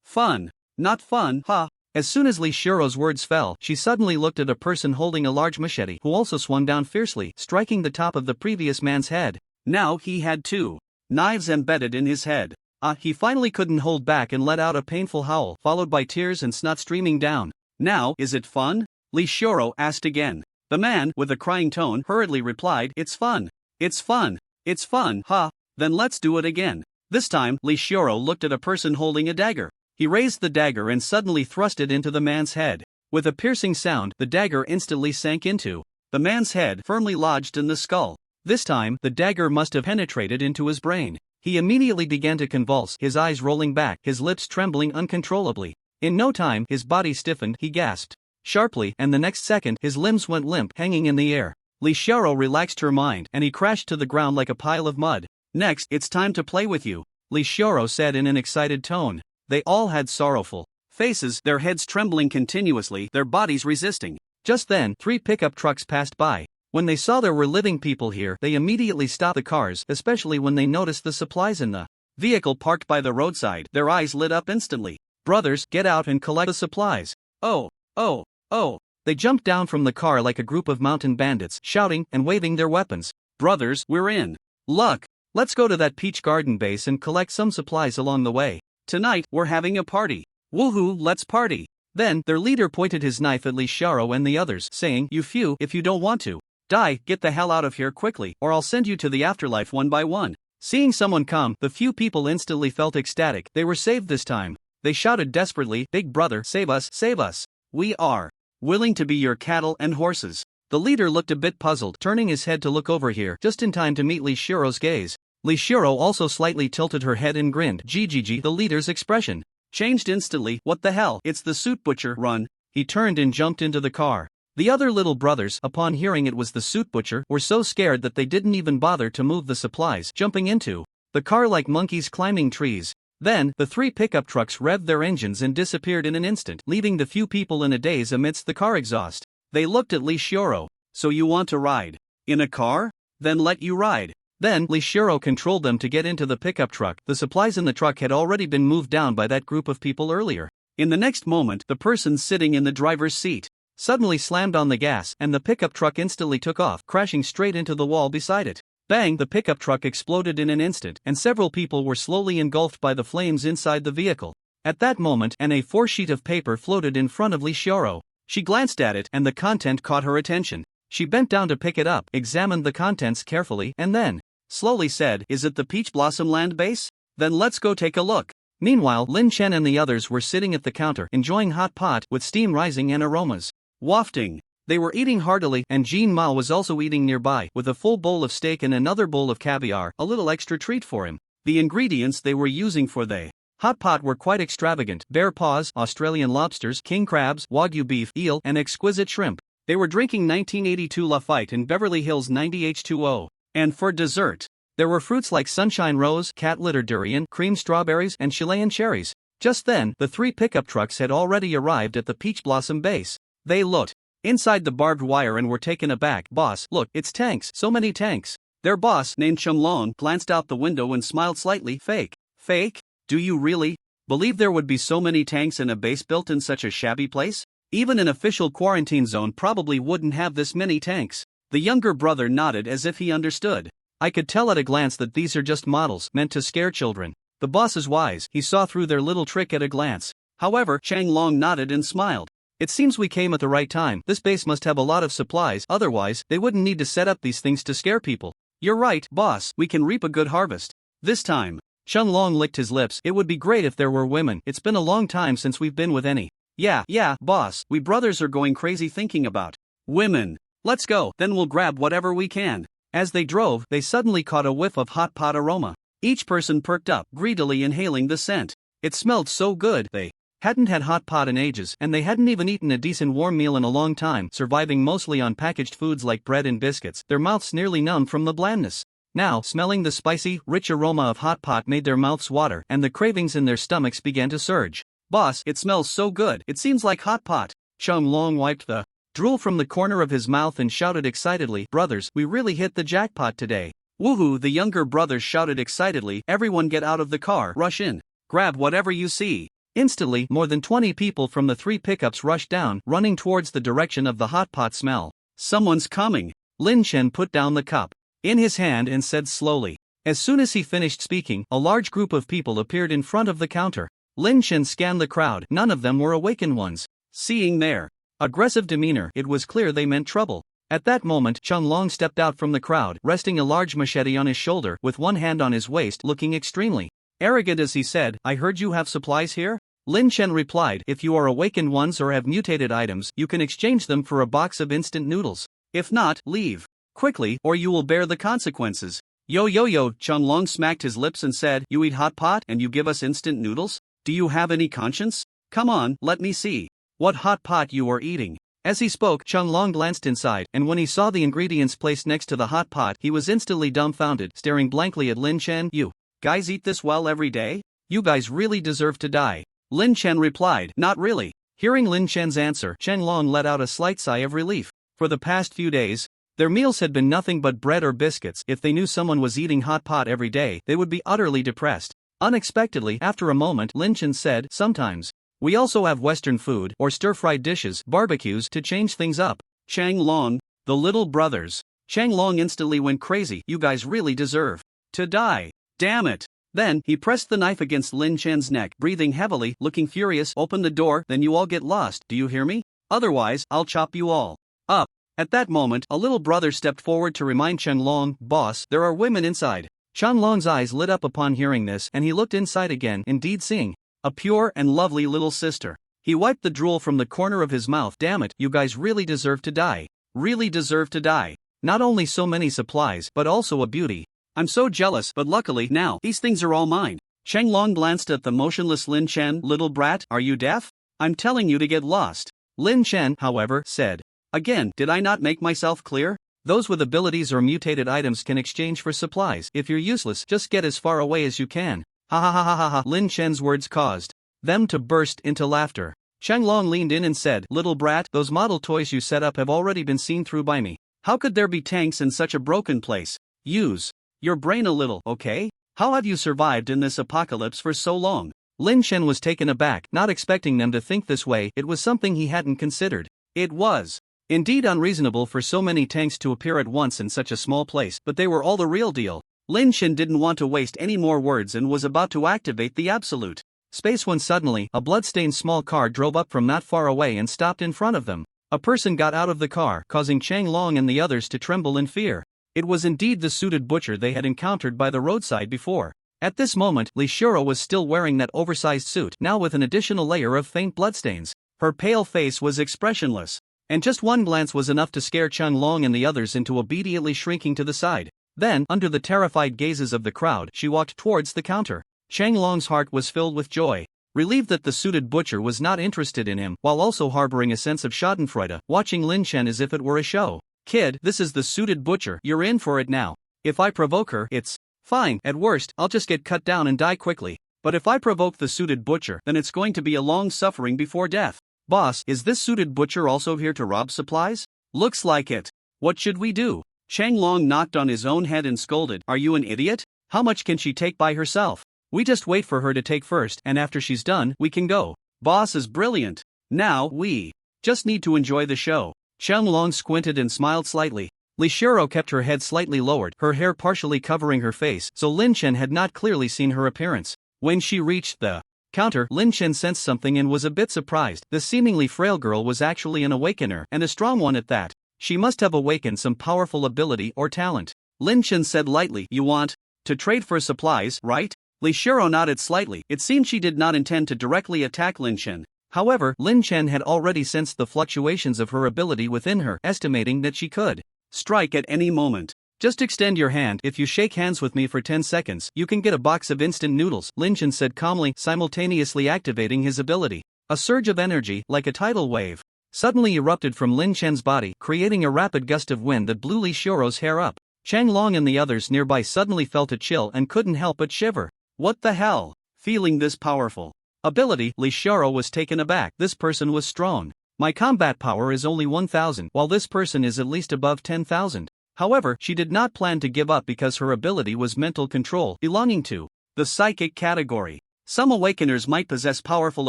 Fun. Not fun, ha." As soon as Li Xiaoro's words fell, she suddenly looked at a person holding a large machete, who also swung down fiercely, striking the top of the previous man's head. Now he had 2 knives embedded in his head. He finally couldn't hold back and let out a painful howl, followed by tears and snot streaming down. "Now, is it fun?" Li Xiaoro asked again. The man, with a crying tone, hurriedly replied, "It's fun. It's fun. It's fun, ha." "Then let's do it again." This time, Li Xiaoro looked at a person holding a dagger. He raised the dagger and suddenly thrust it into the man's head. With a piercing sound, the dagger instantly sank into the man's head, firmly lodged in the skull. This time, the dagger must have penetrated into his brain. He immediately began to convulse, his eyes rolling back, his lips trembling uncontrollably. In no time, his body stiffened, he gasped sharply, and the next second, his limbs went limp, hanging in the air. Li Xiaoro relaxed her mind, and he crashed to the ground like a pile of mud. "Next, it's time to play with you," Li Xiaoro said in an excited tone. They all had sorrowful faces, their heads trembling continuously, their bodies resisting. Just then, 3 pickup trucks passed by. When they saw there were living people here, they immediately stopped the cars, especially when they noticed the supplies in the vehicle parked by the roadside. Their eyes lit up instantly. Brothers, get out and collect the supplies. Oh, oh, oh. They jumped down from the car like a group of mountain bandits, shouting and waving their weapons. Brothers, we're in luck. Let's go to that peach garden base and collect some supplies along the way. Tonight, we're having a party. Woohoo, let's party. Then, their leader pointed his knife at Lee Xiaoro and the others, saying, You few, if you don't want to die, get the hell out of here quickly, or I'll send you to the afterlife one by one. Seeing someone come, the few people instantly felt ecstatic. They were saved this time. They shouted desperately, Big brother, save us, save us. We are willing to be your cattle and horses. The leader looked a bit puzzled, turning his head to look over here, just in time to meet Lee Xiaoro's gaze. Lee Xiaoro also slightly tilted her head and grinned. GGG. The leader's expression changed instantly. What the hell? It's the suit butcher. Run. He turned and jumped into the car. The other little brothers, upon hearing it was the suit butcher, were so scared that they didn't even bother to move the supplies, jumping into the car like monkeys climbing trees. Then, the 3 pickup trucks revved their engines and disappeared in an instant, leaving the few people in a daze amidst the car exhaust. They looked at Lee Xiaoro. So you want to ride in a car? Then let you ride. Then, Lee Xiaoro controlled them to get into the pickup truck. The supplies in the truck had already been moved down by that group of people earlier. In the next moment, the person sitting in the driver's seat suddenly slammed on the gas, and the pickup truck instantly took off, crashing straight into the wall beside it. Bang! The pickup truck exploded in an instant, and several people were slowly engulfed by the flames inside the vehicle. At that moment, an A4 sheet of paper floated in front of Lee Xiaoro. She glanced at it, and the content caught her attention. She bent down to pick it up, examined the contents carefully, and then slowly said, Is it the Peach Blossom Land base? Then let's go take a look. Meanwhile, Lin Chen and the others were sitting at the counter, enjoying hot pot, with steam rising and aromas wafting. They were eating heartily, and Jean Mao was also eating nearby, with a full bowl of steak and another bowl of caviar, a little extra treat for him. The ingredients they were using for the hot pot were quite extravagant: bear paws, Australian lobsters, king crabs, wagyu beef, eel, and exquisite shrimp. They were drinking 1982 Lafite in Beverly Hills 90H2O. And for dessert, there were fruits like sunshine rose, cat litter durian, cream strawberries, and Chilean cherries. Just then, the 3 pickup trucks had already arrived at the Peach Blossom base. They looked inside the barbed wire and were taken aback. Boss, look, it's tanks, so many tanks. Their boss, named Chunlong, glanced out the window and smiled slightly. Fake? Fake? Do you really believe there would be so many tanks in a base built in such a shabby place? Even an official quarantine zone probably wouldn't have this many tanks. The younger brother nodded as if he understood. I could tell at a glance that these are just models, meant to scare children. The boss is wise, he saw through their little trick at a glance. However, Chang Long nodded and smiled. It seems we came at the right time. This base must have a lot of supplies, otherwise, they wouldn't need to set up these things to scare people. You're right, boss, we can reap a good harvest this time. Chun Long licked his lips. It would be great if there were women. It's been a long time since we've been with any. Yeah, boss, we brothers are going crazy thinking about women. Let's go, then we'll grab whatever we can. As they drove, they suddenly caught a whiff of hot pot aroma. Each person perked up, greedily inhaling the scent. It smelled so good. They hadn't had hot pot in ages, and they hadn't even eaten a decent warm meal in a long time, surviving mostly on packaged foods like bread and biscuits, their mouths nearly numb from the blandness. Now, smelling the spicy, rich aroma of hot pot made their mouths water, and the cravings in their stomachs began to surge. Boss, it smells so good, it seems like hot pot. Chung Long wiped the drool from the corner of his mouth and shouted excitedly, Brothers, we really hit the jackpot today. Woohoo, the younger brothers shouted excitedly. Everyone get out of the car, rush in, grab whatever you see. Instantly, more than 20 people from the 3 pickups rushed down, running towards the direction of the hot pot smell. Someone's coming. Lin Chen put down the cup in his hand and said slowly. As soon as he finished speaking, a large group of people appeared in front of the counter. Lin Chen scanned the crowd. None of them were awakened ones. Seeing their aggressive demeanor, it was clear they meant trouble. At that moment, Chung Long stepped out from the crowd, resting a large machete on his shoulder, with one hand on his waist, looking extremely arrogant as he said, I heard you have supplies here? Lin Chen replied, If you are awakened ones or have mutated items, you can exchange them for a box of instant noodles. If not, leave quickly, or you will bear the consequences. Yo, Chung Long smacked his lips and said, You eat hot pot and you give us instant noodles? Do you have any conscience? Come on, let me see what hot pot you are eating. As he spoke, Chung Long glanced inside, and when he saw the ingredients placed next to the hot pot, he was instantly dumbfounded, staring blankly at Lin Chen. You guys eat this well every day? You guys really deserve to die. Lin Chen replied, Not really. Hearing Lin Chen's answer, Chen Long let out a slight sigh of relief. For the past few days, their meals had been nothing but bread or biscuits. If they knew someone was eating hot pot every day, they would be utterly depressed. Unexpectedly, after a moment, Lin Chen said, sometimes. We also have Western food, or stir-fried dishes, barbecues, to change things up. Chang Long, the little brothers. Chang Long instantly went crazy. You guys really deserve to die. Damn it. Then, he pressed the knife against Lin Chen's neck, breathing heavily, looking furious. Open the door, then you all get lost, do you hear me? Otherwise, I'll chop you all up. At that moment, a little brother stepped forward to remind Chang Long, boss, there are women inside. Chang Long's eyes lit up upon hearing this, and he looked inside again, indeed seeing a pure and lovely little sister. He wiped the drool from the corner of his mouth. Damn it, you guys really deserve to die. Really deserve to die. Not only so many supplies, but also a beauty. I'm so jealous, but luckily, now, these things are all mine. Chang Long glanced at the motionless Lin Chen. Little brat, are you deaf? I'm telling you to get lost. Lin Chen, however, said. Again, did I not make myself clear? Those with abilities or mutated items can exchange for supplies. If you're useless, just get as far away as you can. Ha ha ha ha ha ha. Lin Chen's words caused them to burst into laughter. Chang Long leaned in and said, little brat, those model toys you set up have already been seen through by me. How could there be tanks in such a broken place? Use your brain a little, okay? How have you survived in this apocalypse for so long? Lin Chen was taken aback, not expecting them to think this way. It was something he hadn't considered. It was indeed unreasonable for so many tanks to appear at once in such a small place, but they were all the real deal. Lin Chen didn't want to waste any more words and was about to activate the absolute space when suddenly, a bloodstained small car drove up from not far away and stopped in front of them. A person got out of the car, causing Chang Long and the others to tremble in fear. It was indeed the suited butcher they had encountered by the roadside before. At this moment, Li Shiro was still wearing that oversized suit, now with an additional layer of faint bloodstains. Her pale face was expressionless, and just one glance was enough to scare Chang Long and the others into obediently shrinking to the side. Then, under the terrified gazes of the crowd, she walked towards the counter. Chang Long's heart was filled with joy, relieved that the suited butcher was not interested in him, while also harboring a sense of schadenfreude, watching Lin Chen as if it were a show. Kid, this is the suited butcher, you're in for it now. If I provoke her, it's fine. At worst, I'll just get cut down and die quickly. But if I provoke the suited butcher, then it's going to be a long suffering before death. Boss, is this suited butcher also here to rob supplies? Looks like it. What should we do? Chang Long knocked on his own head and scolded, are you an idiot? How much can she take by herself? We just wait for her to take first, and after she's done, we can go. Boss is brilliant. Now, we just need to enjoy the show. Chang Long squinted and smiled slightly. Li Shiro kept her head slightly lowered, her hair partially covering her face, so Lin Chen had not clearly seen her appearance. When she reached the counter, Lin Chen sensed something and was a bit surprised. The seemingly frail girl was actually an awakener, and a strong one at that. She must have awakened some powerful ability or talent. Lin Chen said lightly, you want to trade for supplies, right? Li Shiro nodded slightly. It seemed she did not intend to directly attack Lin Chen. However, Lin Chen had already sensed the fluctuations of her ability within her, estimating that she could strike at any moment. Just extend your hand. If you shake hands with me for 10 seconds, you can get a box of instant noodles, Lin Chen said calmly, simultaneously activating his ability. A surge of energy, like a tidal wave, suddenly erupted from Lin Chen's body, creating a rapid gust of wind that blew Li Shiro's hair up. Chang Long and the others nearby suddenly felt a chill and couldn't help but shiver. What the hell? Feeling this powerful ability, Li Shiro was taken aback. This person was strong. My combat power is only 1,000, while this person is at least above 10,000. However, she did not plan to give up because her ability was mental control, belonging to the psychic category. Some awakeners might possess powerful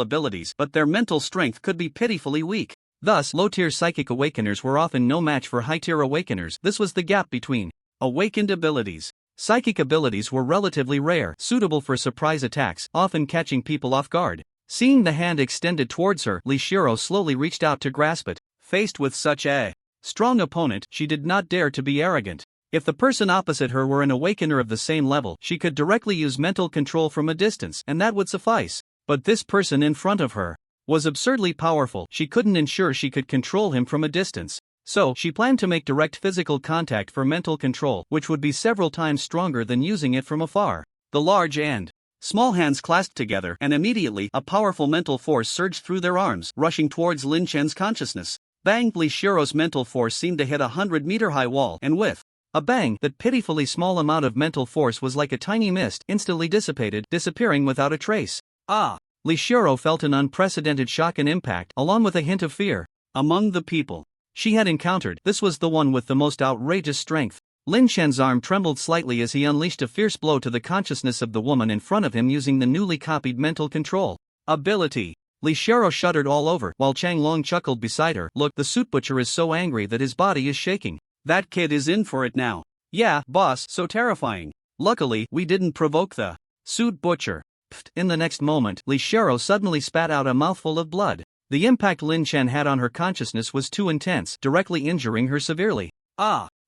abilities, but their mental strength could be pitifully weak. Thus, low-tier psychic awakeners were often no match for high-tier awakeners. This was the gap between awakened abilities. Psychic abilities were relatively rare, suitable for surprise attacks, often catching people off guard. Seeing the hand extended towards her, Li Shiro slowly reached out to grasp it. Faced with such a strong opponent, she did not dare to be arrogant. If the person opposite her were an awakener of the same level, she could directly use mental control from a distance, and that would suffice. But this person in front of her was absurdly powerful. She couldn't ensure she could control him from a distance. So, she planned to make direct physical contact for mental control, which would be several times stronger than using it from afar. The large and small hands clasped together, and immediately, a powerful mental force surged through their arms, rushing towards Lin Chen's consciousness. Bang! Li Shiro's mental force seemed to hit a 100-meter-high wall, and with a bang, that pitifully small amount of mental force was like a tiny mist, instantly dissipated, disappearing without a trace. Ah! Li Shiro felt an unprecedented shock and impact, along with a hint of fear. Among the people she had encountered, this was the one with the most outrageous strength. Lin Shen's arm trembled slightly as he unleashed a fierce blow to the consciousness of the woman in front of him using the newly copied mental control ability. Li Xiaoro shuddered all over while Chang Long chuckled beside her. Look, the suit butcher is so angry that his body is shaking. That kid is in for it now. Yeah, boss, so terrifying. Luckily, we didn't provoke the suit butcher. Pfft. In the next moment, Li Xiaoro suddenly spat out a mouthful of blood. The impact Lin Chen had on her consciousness was too intense, directly injuring her severely.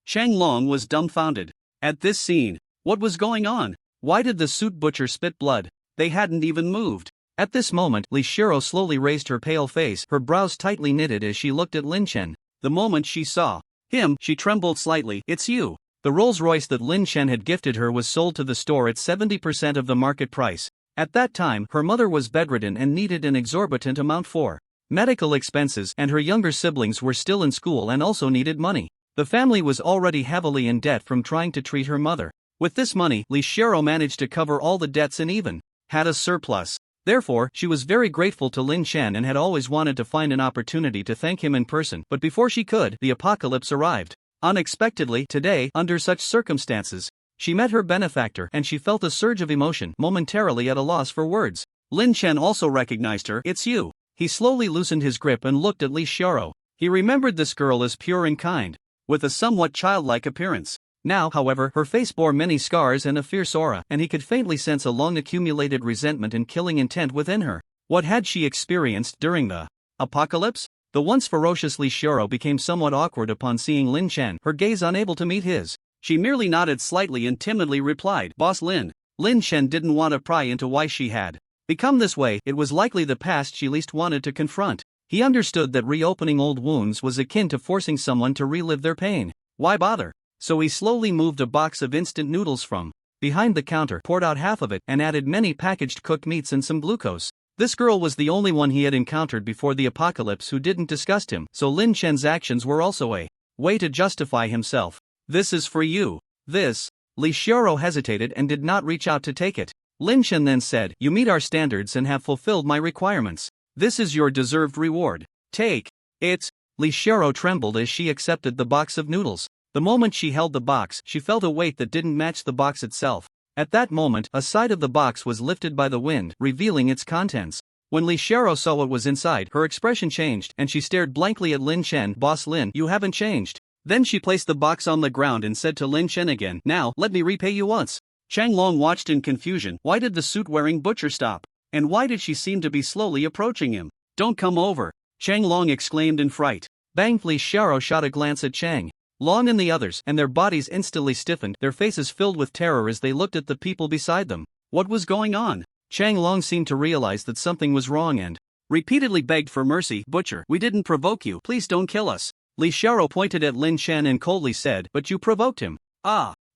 Chang Long was dumbfounded. At this scene, what was going on? Why did the suit butcher spit blood? They hadn't even moved. At this moment, Li Xiaoro slowly raised her pale face, her brows tightly knitted as she looked at Lin Chen. The moment she saw him, she trembled slightly. It's you. The Rolls-Royce that Lin Chen had gifted her was sold to the store at 70% of the market price. At that time, her mother was bedridden and needed an exorbitant amount for medical expenses, and her younger siblings were still in school and also needed money. The family was already heavily in debt from trying to treat her mother. With this money, Li Xiaoro managed to cover all the debts and even had a surplus. Therefore, she was very grateful to Lin Chen and had always wanted to find an opportunity to thank him in person. But before she could, the apocalypse arrived. Unexpectedly, today, under such circumstances, she met her benefactor and she felt a surge of emotion, momentarily at a loss for words. Lin Chen also recognized her. It's you. He slowly loosened his grip and looked at Li Xiaoro. He remembered this girl as pure and kind, with a somewhat childlike appearance. Now, however, her face bore many scars and a fierce aura, and he could faintly sense a long-accumulated resentment and killing intent within her. What had she experienced during the apocalypse? The once ferocious Li Xiaoro became somewhat awkward upon seeing Lin Chen, her gaze unable to meet his. She merely nodded slightly and timidly replied, Boss Lin. Lin Chen didn't want to pry into why she had become this way. It was likely the past she least wanted to confront. He understood that reopening old wounds was akin to forcing someone to relive their pain. Why bother? So he slowly moved a box of instant noodles from behind the counter, poured out half of it, and added many packaged cooked meats and some glucose. This girl was the only one he had encountered before the apocalypse who didn't disgust him, so Lin Chen's actions were also a way to justify himself. This is for you. This. Li Xiaoro hesitated and did not reach out to take it. Lin Chen then said, You meet our standards and have fulfilled my requirements. This is your deserved reward. Take it. Li Xiaoro trembled as she accepted the box of noodles. The moment she held the box, she felt a weight that didn't match the box itself. At that moment, a side of the box was lifted by the wind, revealing its contents. When Li Xiaoro saw what was inside, her expression changed, and she stared blankly at Lin Chen. Boss Lin, you haven't changed. Then she placed the box on the ground and said to Lin Chen again, Now, let me repay you once. Chang Long watched in confusion. Why did the suit-wearing butcher stop? And why did she seem to be slowly approaching him? Don't come over, Chang Long exclaimed in fright. Bang! Li Xiaoro shot a glance at Chang Long and the others, and their bodies instantly stiffened, their faces filled with terror as they looked at the people beside them. What was going on? Chang Long seemed to realize that something was wrong and repeatedly begged for mercy. Butcher, we didn't provoke you, please don't kill us. Li Xiaoro pointed at Lin Chen and coldly said, But you provoked him.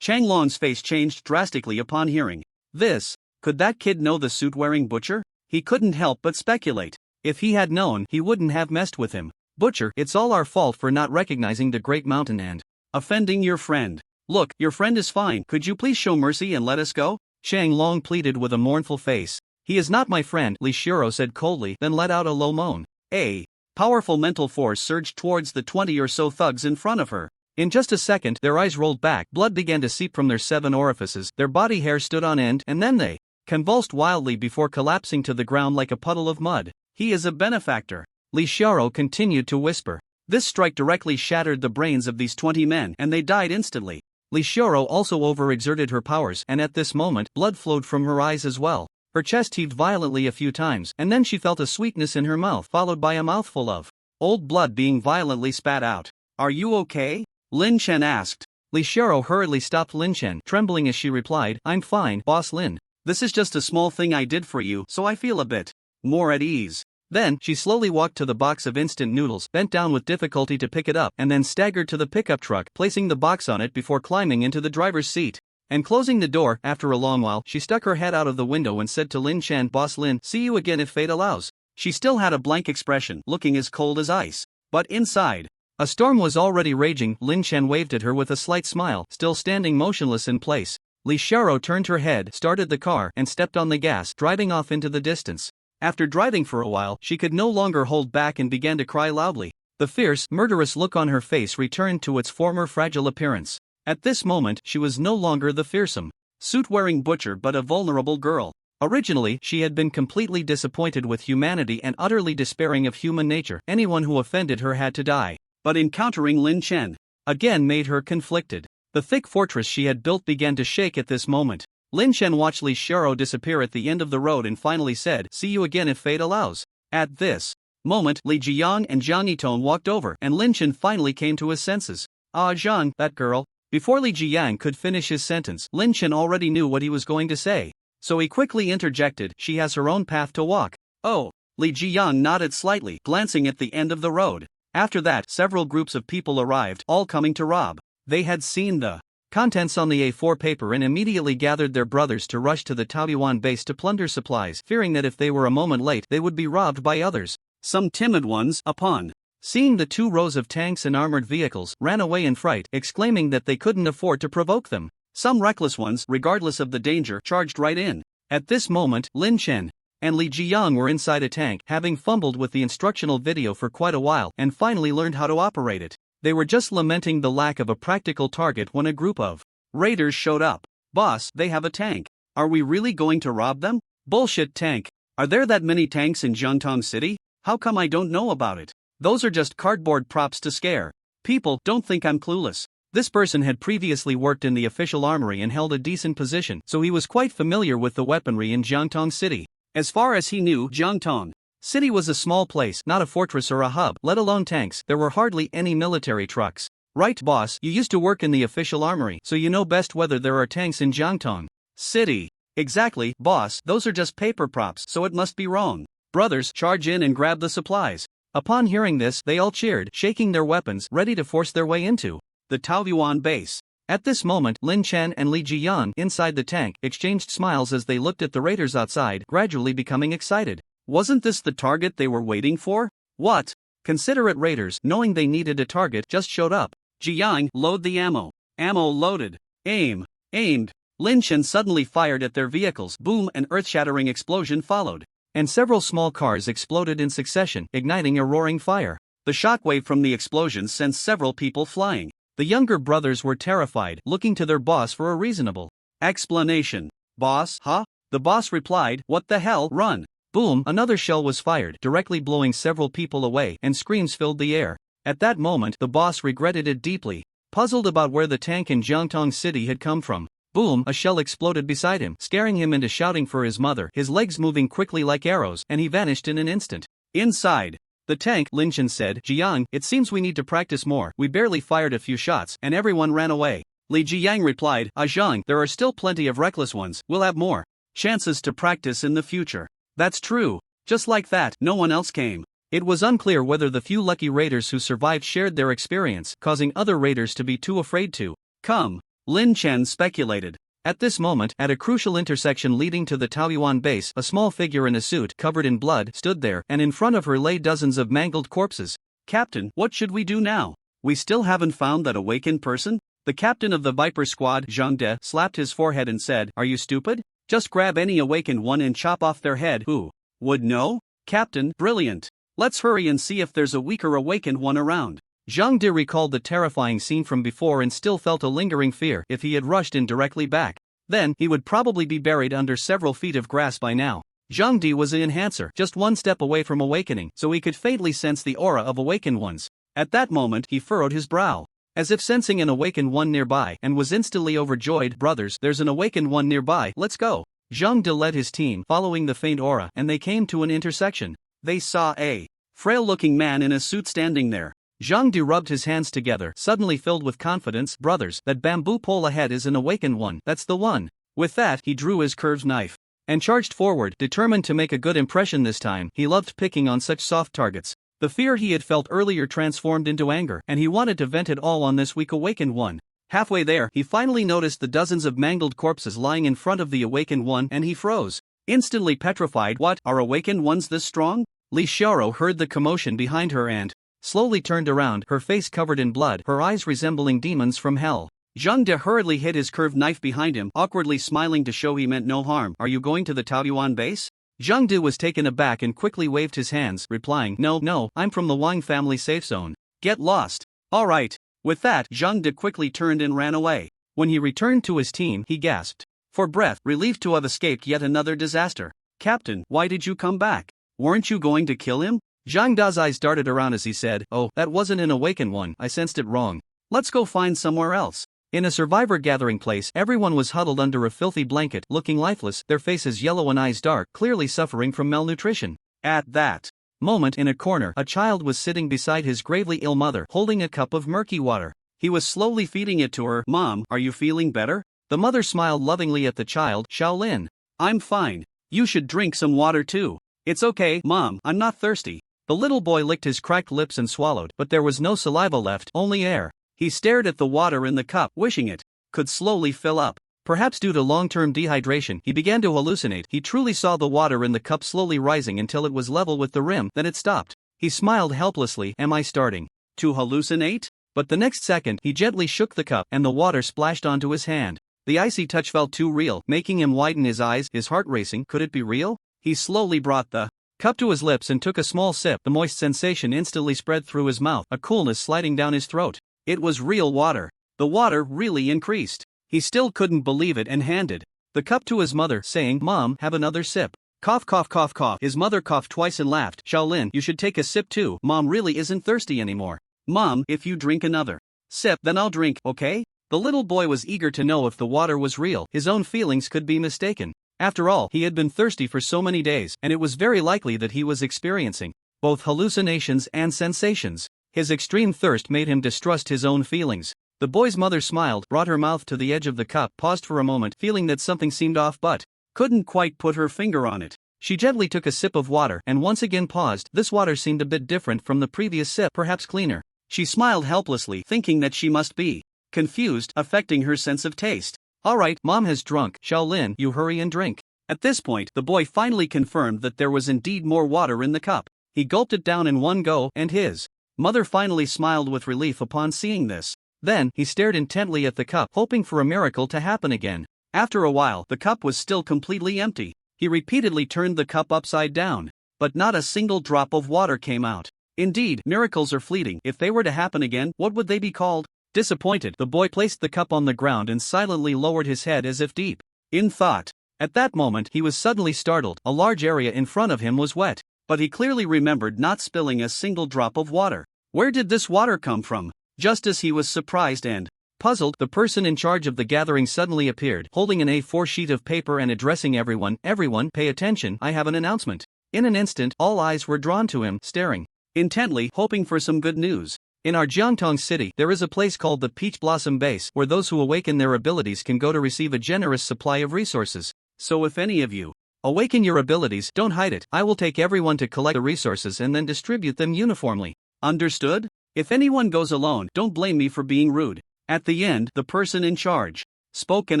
Chang Long's face changed drastically upon hearing this. Could that kid know the suit-wearing butcher? He couldn't help but speculate. If he had known, he wouldn't have messed with him. Butcher, it's all our fault for not recognizing the great mountain and offending your friend. Look, your friend is fine. Could you please show mercy and let us go? Chang Long pleaded with a mournful face. He is not my friend, Li Xiaoro said coldly, then let out a low moan. A powerful mental force surged towards the 20 or so thugs in front of her. In just a second, their eyes rolled back, blood began to seep from their 7 orifices, their body hair stood on end, and then they convulsed wildly before collapsing to the ground like a puddle of mud. He is a benefactor, Li Xiaoro continued to whisper. This strike directly shattered the brains of these 20 men, and they died instantly. Li Xiaoro also overexerted her powers, and at this moment, blood flowed from her eyes as well. Her chest heaved violently a few times, and then she felt a sweetness in her mouth, followed by a mouthful of old blood being violently spat out. Are you okay? Lin Chen asked. Li Xiaoro hurriedly stopped Lin Chen, trembling as she replied, I'm fine, Boss Lin. This is just a small thing I did for you, so I feel a bit more at ease. Then, she slowly walked to the box of instant noodles, bent down with difficulty to pick it up, and then staggered to the pickup truck, placing the box on it before climbing into the driver's seat. And closing the door, after a long while, she stuck her head out of the window and said to Lin Chen, Boss Lin, see you again if fate allows. She still had a blank expression, looking as cold as ice. But inside, a storm was already raging. Lin Chen waved at her with a slight smile, still standing motionless in place. Li Xiaoro turned her head, started the car, and stepped on the gas, driving off into the distance. After driving for a while, she could no longer hold back and began to cry loudly. The fierce, murderous look on her face returned to its former fragile appearance. At this moment, she was no longer the fearsome, suit-wearing butcher but a vulnerable girl. Originally, she had been completely disappointed with humanity and utterly despairing of human nature. Anyone who offended her had to die. But encountering Lin Chen again made her conflicted. The thick fortress she had built began to shake at this moment. Lin Chen watched Li Xiao disappear at the end of the road and finally said, "See you again if fate allows." At this moment, Li Jiang and Zhang Yitong walked over and Lin Chen finally came to his senses. "Ah, Zhang, that girl." Before Li Jiang could finish his sentence, Lin Chen already knew what he was going to say. So he quickly interjected, "She has her own path to walk." "Oh." Li Jiang nodded slightly, glancing at the end of the road. After that, several groups of people arrived, all coming to rob. They had seen the contents on the A4 paper and immediately gathered their brothers to rush to the Taoyuan base to plunder supplies, fearing that if they were a moment late they would be robbed by others. Some timid ones, upon seeing the 2 rows of tanks and armored vehicles, ran away in fright, exclaiming that they couldn't afford to provoke them. Some reckless ones, regardless of the danger, charged right in. At this moment, Lin Chen and Li Jiang were inside a tank, having fumbled with the instructional video for quite a while and finally learned how to operate it. They were just lamenting the lack of a practical target when a group of raiders showed up. "Boss, they have a tank. Are we really going to rob them?" "Bullshit tank. Are there that many tanks in Jiangtong City? How come I don't know about it? Those are just cardboard props to scare people. Don't think I'm clueless." This person had previously worked in the official armory and held a decent position, so he was quite familiar with the weaponry in Jiangtong City. As far as he knew, Jiangtong City was a small place, not a fortress or a hub, let alone tanks. There were hardly any military trucks. "Right, boss, you used to work in the official armory, so you know best whether there are tanks in Jiangtong City." "Exactly, boss, those are just paper props, so it must be wrong. Brothers, charge in and grab the supplies." Upon hearing this, they all cheered, shaking their weapons, ready to force their way into the Taoyuan base. At this moment, Lin Chen and Li Jiyan, inside the tank, exchanged smiles as they looked at the raiders outside, gradually becoming excited. Wasn't this the target they were waiting for? What? Considerate raiders, knowing they needed a target, just showed up. "Jiang, load the ammo." Ammo loaded. Aim. Aimed. Lin Chen suddenly fired at their vehicles. Boom, an earth-shattering explosion followed. And several small cars exploded in succession, igniting a roaring fire. The shockwave from the explosions sent several people flying. The younger brothers were terrified, looking to their boss for a reasonable explanation. "Boss, huh?" The boss replied, "What the hell, run." Boom, another shell was fired, directly blowing several people away, and screams filled the air. At that moment, the boss regretted it deeply, puzzled about where the tank in Jiangtong City had come from. Boom, a shell exploded beside him, scaring him into shouting for his mother, his legs moving quickly like arrows, and he vanished in an instant. Inside the tank, Lin Chen said, "Jiang, it seems we need to practice more. We barely fired a few shots, and everyone ran away." Li Jiang replied, Zhang, there are still plenty of reckless ones. We'll have more chances to practice in the future." "That's true." Just like that, no one else came. It was unclear whether the few lucky raiders who survived shared their experience, causing other raiders to be too afraid to come. Lin Chen speculated. At this moment, at a crucial intersection leading to the Taoyuan base, a small figure in a suit covered in blood stood there, and in front of her lay dozens of mangled corpses. "Captain, what should we do now? We still haven't found that awakened person?" The captain of the Viper squad, Zhang De, slapped his forehead and said, "Are you stupid? Just grab any awakened one and chop off their head." "Who would know?" "Captain, brilliant. Let's hurry and see if there's a weaker awakened one around." Zhang De recalled the terrifying scene from before and still felt a lingering fear. If he had rushed in directly back, then he would probably be buried under several feet of grass by now. Zhang De was the enhancer, just one step away from awakening, so he could faintly sense the aura of awakened ones. At that moment, he furrowed his brow, as if sensing an awakened one nearby, and was instantly overjoyed. "Brothers, there's an awakened one nearby, let's go." Zhang De led his team, following the faint aura, and they came to an intersection. They saw a frail-looking man in a suit standing there. Zhang De rubbed his hands together, suddenly filled with confidence. "Brothers, that bamboo pole ahead is an awakened one. That's the one." With that, he drew his curved knife and charged forward, determined to make a good impression this time. He loved picking on such soft targets. The fear he had felt earlier transformed into anger, and he wanted to vent it all on this weak awakened one. Halfway there, he finally noticed the dozens of mangled corpses lying in front of the awakened one, and he froze, instantly petrified. "What, are awakened ones this strong?" Li Xiao heard the commotion behind her and slowly turned around, her face covered in blood, her eyes resembling demons from hell. Zhang De hurriedly hid his curved knife behind him, awkwardly smiling to show he meant no harm. "Are you going to the Taoyuan base?" Zhang De was taken aback and quickly waved his hands, replying, No, I'm from the Wang family safe zone." "Get lost." "Alright." With that, Zhang De quickly turned and ran away. When he returned to his team, he gasped for breath, relieved to have escaped yet another disaster. Captain, why did you come back? Weren't you going to kill him? Zhang Da's eyes darted around as he said, oh, that wasn't an awakened one, I sensed it wrong. Let's go find somewhere else. In a survivor gathering place, everyone was huddled under a filthy blanket, looking lifeless, their faces yellow and eyes dark, clearly suffering from malnutrition. At that moment in a corner, a child was sitting beside his gravely ill mother, holding a cup of murky water. He was slowly feeding it to her. Mom, are you feeling better? The mother smiled lovingly at the child. Shaolin, I'm fine. You should drink some water too. It's okay, Mom, I'm not thirsty. The little boy licked his cracked lips and swallowed, but there was no saliva left, only air. He stared at the water in the cup, wishing it could slowly fill up. Perhaps due to long-term dehydration, he began to hallucinate. He truly saw the water in the cup slowly rising until it was level with the rim, then it stopped. He smiled helplessly. Am I starting to hallucinate? But the next second, he gently shook the cup, and the water splashed onto his hand. The icy touch felt too real, making him widen his eyes, his heart racing. Could it be real? He slowly brought the cup to his lips and took a small sip. The moist sensation instantly spread through his mouth, a coolness sliding down his throat. It was real water. The water really increased. He still couldn't believe it and handed the cup to his mother, saying, Mom, have another sip. Cough, cough, cough, cough. His mother coughed twice and laughed. Shaolin, you should take a sip too. Mom really isn't thirsty anymore. Mom, if you drink another sip, then I'll drink, okay? The little boy was eager to know if the water was real. His own feelings could be mistaken. After all, he had been thirsty for so many days, and it was very likely that he was experiencing both hallucinations and sensations. His extreme thirst made him distrust his own feelings. The boy's mother smiled, brought her mouth to the edge of the cup, paused for a moment, feeling that something seemed off but couldn't quite put her finger on it. She gently took a sip of water and once again paused. This water seemed a bit different from the previous sip, perhaps cleaner. She smiled helplessly, thinking that she must be confused, affecting her sense of taste. Alright, Mom has drunk. Shaolin, you hurry and drink. At this point, the boy finally confirmed that there was indeed more water in the cup. He gulped it down in one go, and his mother finally smiled with relief upon seeing this. Then, he stared intently at the cup, hoping for a miracle to happen again. After a while, the cup was still completely empty. He repeatedly turned the cup upside down, but not a single drop of water came out. Indeed, miracles are fleeting. If they were to happen again, what would they be called? Disappointed, the boy placed the cup on the ground and silently lowered his head as if deep in thought. At that moment, he was suddenly startled. A large area in front of him was wet, but he clearly remembered not spilling a single drop of water. Where did this water come from? Just as he was surprised and puzzled, the person in charge of the gathering suddenly appeared, holding an A4 sheet of paper and addressing everyone. Everyone, pay attention, I have an announcement. In an instant, all eyes were drawn to him, staring intently, hoping for some good news. In our Jiangtong city, there is a place called the Peach Blossom Base, where those who awaken their abilities can go to receive a generous supply of resources. So if any of you awaken your abilities, don't hide it. I will take everyone to collect the resources and then distribute them uniformly. Understood? If anyone goes alone, don't blame me for being rude. At the end, the person in charge spoke in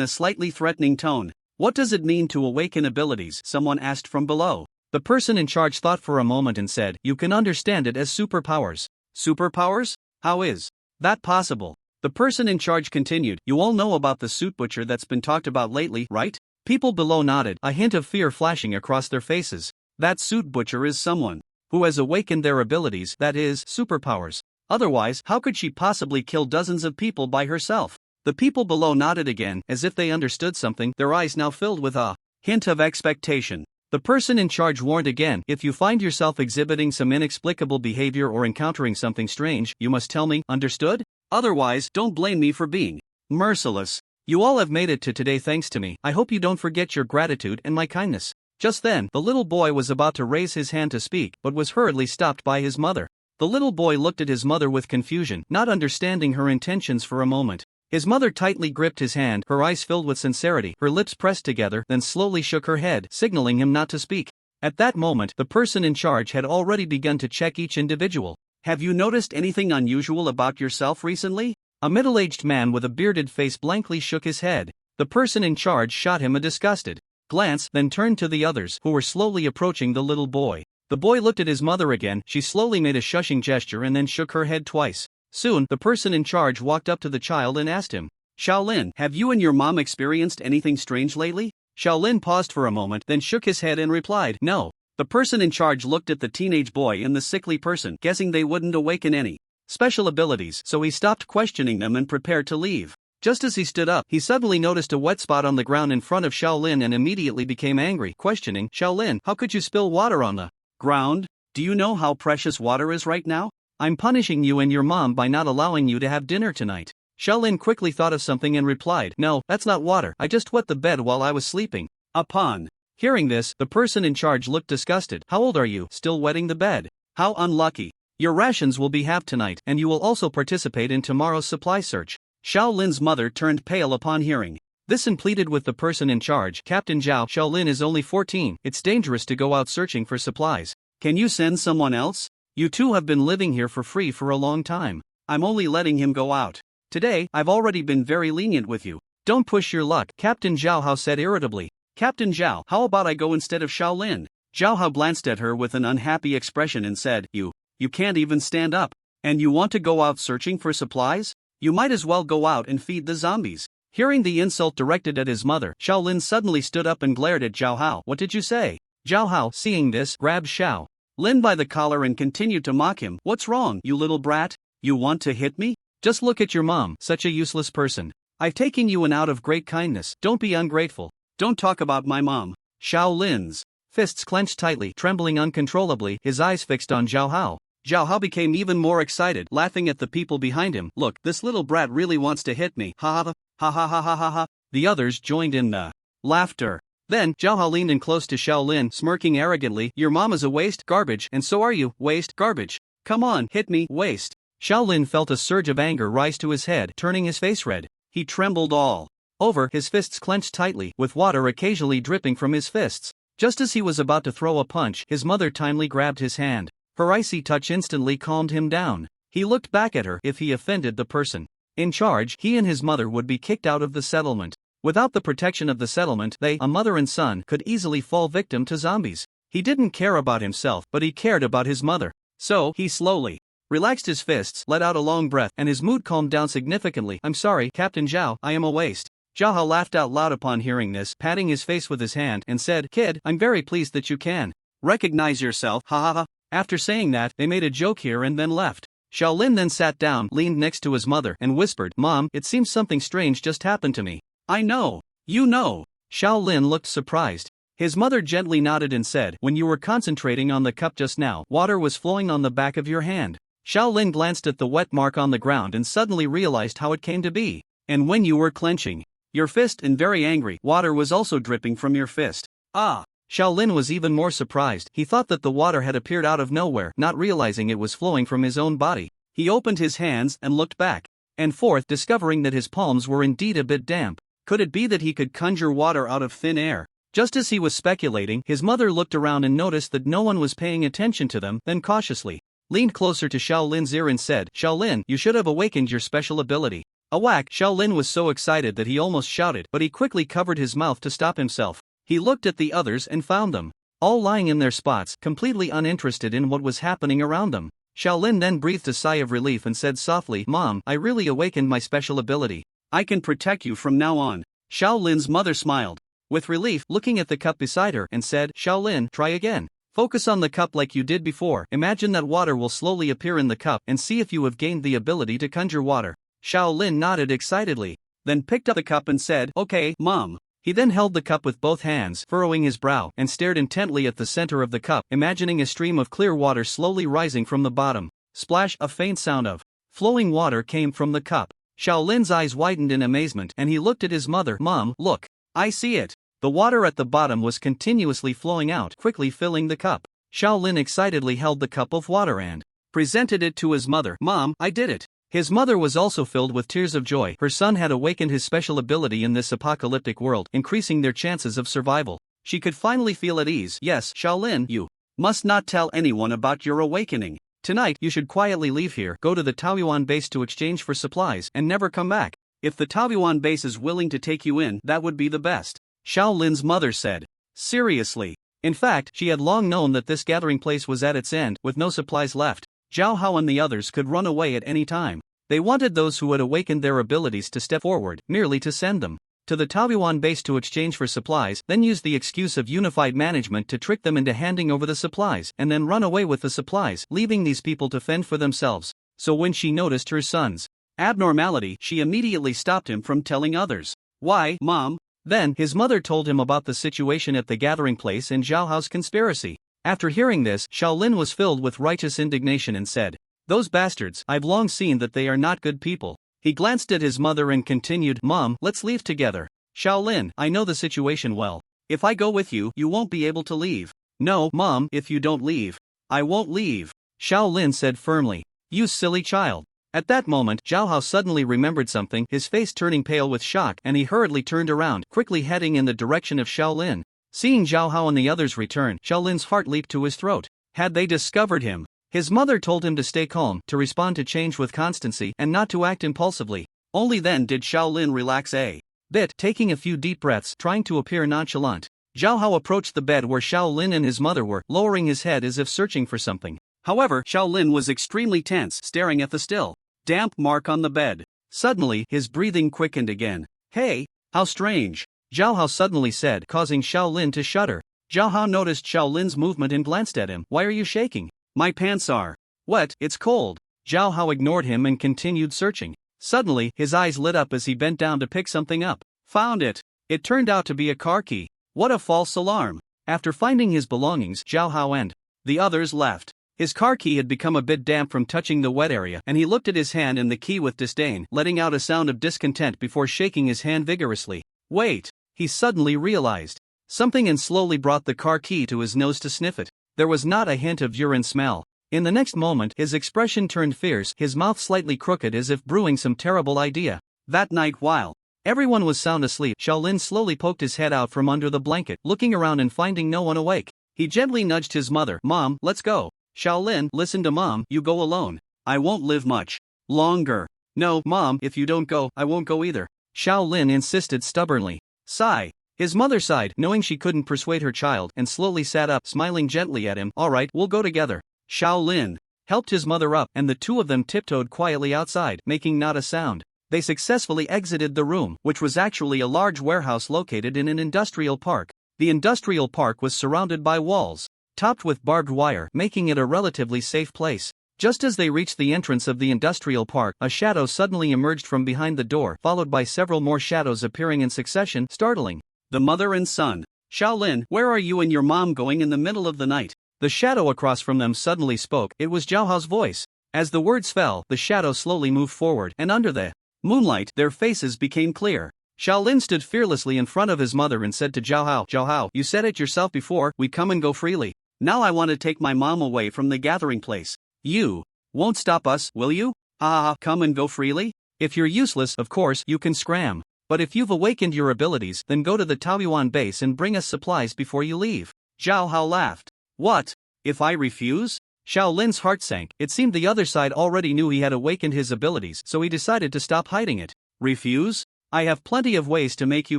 a slightly threatening tone. What does it mean to awaken abilities? Someone asked from below. The person in charge thought for a moment and said, you can understand it as superpowers. Superpowers? How is that possible? The person in charge continued, you all know about the suit butcher that's been talked about lately, right? People below nodded, a hint of fear flashing across their faces. That suit butcher is someone who has awakened their abilities, that is, superpowers. Otherwise, how could she possibly kill dozens of people by herself? The people below nodded again, as if they understood something, their eyes now filled with a hint of expectation. The person in charge warned again, if you find yourself exhibiting some inexplicable behavior or encountering something strange, you must tell me, understood? Otherwise, don't blame me for being merciless. You all have made it to today thanks to me. I hope you don't forget your gratitude and my kindness. Just then, the little boy was about to raise his hand to speak, but was hurriedly stopped by his mother. The little boy looked at his mother with confusion, not understanding her intentions for a moment. His mother tightly gripped his hand, her eyes filled with sincerity, her lips pressed together, then slowly shook her head, signaling him not to speak. At that moment, the person in charge had already begun to check each individual. Have you noticed anything unusual about yourself recently? A middle-aged man with a bearded face blankly shook his head. The person in charge shot him a disgusted glance, then turned to the others, who were slowly approaching the little boy. The boy looked at his mother again, she slowly made a shushing gesture and then shook her head twice. Soon, the person in charge walked up to the child and asked him, Shaolin, have you and your mom experienced anything strange lately? Shaolin paused for a moment, then shook his head and replied, no. The person in charge looked at the teenage boy and the sickly person, guessing they wouldn't awaken any special abilities, so he stopped questioning them and prepared to leave. Just as he stood up, he suddenly noticed a wet spot on the ground in front of Shaolin and immediately became angry, questioning, Shaolin, how could you spill water on the ground? Do you know how precious water is right now? I'm punishing you and your mom by not allowing you to have dinner tonight. Shaolin quickly thought of something and replied, no, that's not water, I just wet the bed while I was sleeping. Upon hearing this, the person in charge looked disgusted. How old are you, still wetting the bed? How unlucky. Your rations will be halved tonight, and you will also participate in tomorrow's supply search. Shaolin's mother turned pale upon hearing this and pleaded with the person in charge, Captain Zhao, Shaolin is only 14, it's dangerous to go out searching for supplies. Can you send someone else? You two have been living here for free for a long time. I'm only letting him go out. Today, I've already been very lenient with you. Don't push your luck, Captain Zhao Hao said irritably. Captain Zhao, how about I go instead of Shaolin? Zhao Hao glanced at her with an unhappy expression and said, You can't even stand up. And you want to go out searching for supplies? You might as well go out and feed the zombies. Hearing the insult directed at his mother, Shaolin suddenly stood up and glared at Zhao Hao. What did you say? Zhao Hao, seeing this, grabbed Shaolin by the collar and continued to mock him. What's wrong, you little brat? You want to hit me? Just look at your mom, such a useless person. I've taken you in out of great kindness. Don't be ungrateful. Don't talk about my mom. Shaolin's fists clenched tightly, trembling uncontrollably, his eyes fixed on Zhao Hao. Zhao Hao became even more excited, laughing at the people behind him. Look, this little brat really wants to hit me. Ha ha ha ha ha ha ha ha. The others joined in the laughter. Then, Zhao Hao leaned in close to Shaolin, smirking arrogantly. Your mom is a waste, garbage, and so are you, waste, garbage. Come on, hit me, waste. Shaolin felt a surge of anger rise to his head, turning his face red. He trembled all over, his fists clenched tightly, with water occasionally dripping from his fists. Just as he was about to throw a punch, his mother timely grabbed his hand. Her icy touch instantly calmed him down. He looked back at her. If he offended the person in charge, he and his mother would be kicked out of the settlement. Without the protection of the settlement, they, a mother and son, could easily fall victim to zombies. He didn't care about himself, but he cared about his mother. So, he slowly relaxed his fists, let out a long breath, and his mood calmed down significantly. I'm sorry, Captain Zhao, I am a waste. Zhao Hao laughed out loud upon hearing this, patting his face with his hand, and said, Kid, I'm very pleased that you can recognize yourself, ha ha ha. After saying that, they made a joke here and then left. Shaolin then sat down, leaned next to his mother, and whispered, Mom, it seems something strange just happened to me. I know. You know. Shaolin looked surprised. His mother gently nodded and said, When you were concentrating on the cup just now, water was flowing on the back of your hand. Shaolin glanced at the wet mark on the ground and suddenly realized how it came to be. And when you were clenching your fist and very angry, water was also dripping from your fist. Ah! Shaolin was even more surprised. He thought that the water had appeared out of nowhere, not realizing it was flowing from his own body. He opened his hands and looked back and forth, discovering that his palms were indeed a bit damp. Could it be that he could conjure water out of thin air? Just as he was speculating, his mother looked around and noticed that no one was paying attention to them, then cautiously leaned closer to Shaolin's ear and said, Shaolin, you should have awakened your special ability. A whack! Shaolin was so excited that he almost shouted, but he quickly covered his mouth to stop himself. He looked at the others and found them all lying in their spots, completely uninterested in what was happening around them. Shaolin then breathed a sigh of relief and said softly, Mom, I really awakened my special ability. I can protect you from now on. Shaolin's mother smiled with relief, looking at the cup beside her, and said, Shaolin, try again. Focus on the cup like you did before. Imagine that water will slowly appear in the cup and see if you have gained the ability to conjure water. Shaolin nodded excitedly, then picked up the cup and said, Okay, Mom. He then held the cup with both hands, furrowing his brow, and stared intently at the center of the cup, imagining a stream of clear water slowly rising from the bottom. Splash! A faint sound of flowing water came from the cup. Shaolin's eyes widened in amazement, and he looked at his mother. Mom, look. I see it. The water at the bottom was continuously flowing out, quickly filling the cup. Shaolin excitedly held the cup of water and presented it to his mother. Mom, I did it. His mother was also filled with tears of joy. Her son had awakened his special ability in this apocalyptic world, increasing their chances of survival. She could finally feel at ease. Yes, Shaolin, you must not tell anyone about your awakening. Tonight, you should quietly leave here, go to the Taoyuan base to exchange for supplies, and never come back. If the Taoyuan base is willing to take you in, that would be the best. Shaolin's mother said. Seriously. In fact, she had long known that this gathering place was at its end, with no supplies left. Zhao Hao and the others could run away at any time. They wanted those who had awakened their abilities to step forward, merely to send them to the Taoyuan base to exchange for supplies, then use the excuse of unified management to trick them into handing over the supplies, and then run away with the supplies, leaving these people to fend for themselves. so when she noticed her son's abnormality, she immediately stopped him from telling others. Why, Mom? Then, his mother told him about the situation at the gathering place and Zhao Hao's conspiracy. After hearing this, Shaolin was filled with righteous indignation and said, "Those bastards, I've long seen that they are not good people." He glanced at his mother and continued, "Mom, let's leave together." "Shaolin, I know the situation well. If I go with you, you won't be able to leave." "No, Mom, if you don't leave, I won't leave," Shaolin said firmly. "You silly child." At that moment, Zhao Hao suddenly remembered something, his face turning pale with shock, and he hurriedly turned around, quickly heading in the direction of Shaolin. Seeing Zhao Hao and the others return, Shaolin's heart leaped to his throat. Had they discovered him? His mother told him to stay calm, to respond to change with constancy, and not to act impulsively. Only then did Shaolin relax a bit, taking a few deep breaths, trying to appear nonchalant. Zhao Hao approached the bed where Shaolin and his mother were, lowering his head as if searching for something. However, Shaolin was extremely tense, staring at the still damp mark on the bed. Suddenly, his breathing quickened again. "Hey, how strange," Zhao Hao suddenly said, causing Shaolin to shudder. Zhao Hao noticed Shaolin's movement and glanced at him. "Why are you shaking?" "My pants are wet, it's cold." Zhao Hao ignored him and continued searching. Suddenly, his eyes lit up as he bent down to pick something up. Found it. It turned out to be a car key. What a false alarm. After finding his belongings, Zhao Hao and the others left. His car key had become a bit damp from touching the wet area, and he looked at his hand and the key with disdain, letting out a sound of discontent before shaking his hand vigorously. Wait, he suddenly realized something and slowly brought the car key to his nose to sniff it. There was not a hint of urine smell. In the next moment, his expression turned fierce, his mouth slightly crooked as if brewing some terrible idea. That night, while everyone was sound asleep, Shaolin slowly poked his head out from under the blanket, looking around and finding no one awake. He gently nudged his mother. "Mom, let's go." "Shaolin, listen to Mom, you go alone. I won't live much longer." "No, Mom, if you don't go, I won't go either," Shaolin insisted stubbornly. Sigh. His mother sighed, knowing she couldn't persuade her child, and slowly sat up, smiling gently at him. "All right, we'll go together." Shaolin helped his mother up, and the two of them tiptoed quietly outside, making not a sound. They successfully exited the room, which was actually a large warehouse located in an industrial park. The industrial park was surrounded by walls, topped with barbed wire, making it a relatively safe place. Just as they reached the entrance of the industrial park, a shadow suddenly emerged from behind the door, followed by several more shadows appearing in succession, startling the mother and son. "Shaolin, where are you and your mom going in the middle of the night?" The shadow across from them suddenly spoke. It was Zhao Hao's voice. As the words fell, the shadow slowly moved forward, and under the moonlight, their faces became clear. Shaolin stood fearlessly in front of his mother and said to Zhao Hao, "Zhao Hao, you said it yourself before, we come and go freely. Now I want to take my mom away from the gathering place. You won't stop us, will you? Come and go freely? If you're useless, of course, you can scram. But if you've awakened your abilities, then go to the Taoyuan base and bring us supplies before you leave." Zhao Hao laughed. "What? If I refuse?" Shaolin's heart sank. It seemed the other side already knew he had awakened his abilities, so he decided to stop hiding it. "Refuse? I have plenty of ways to make you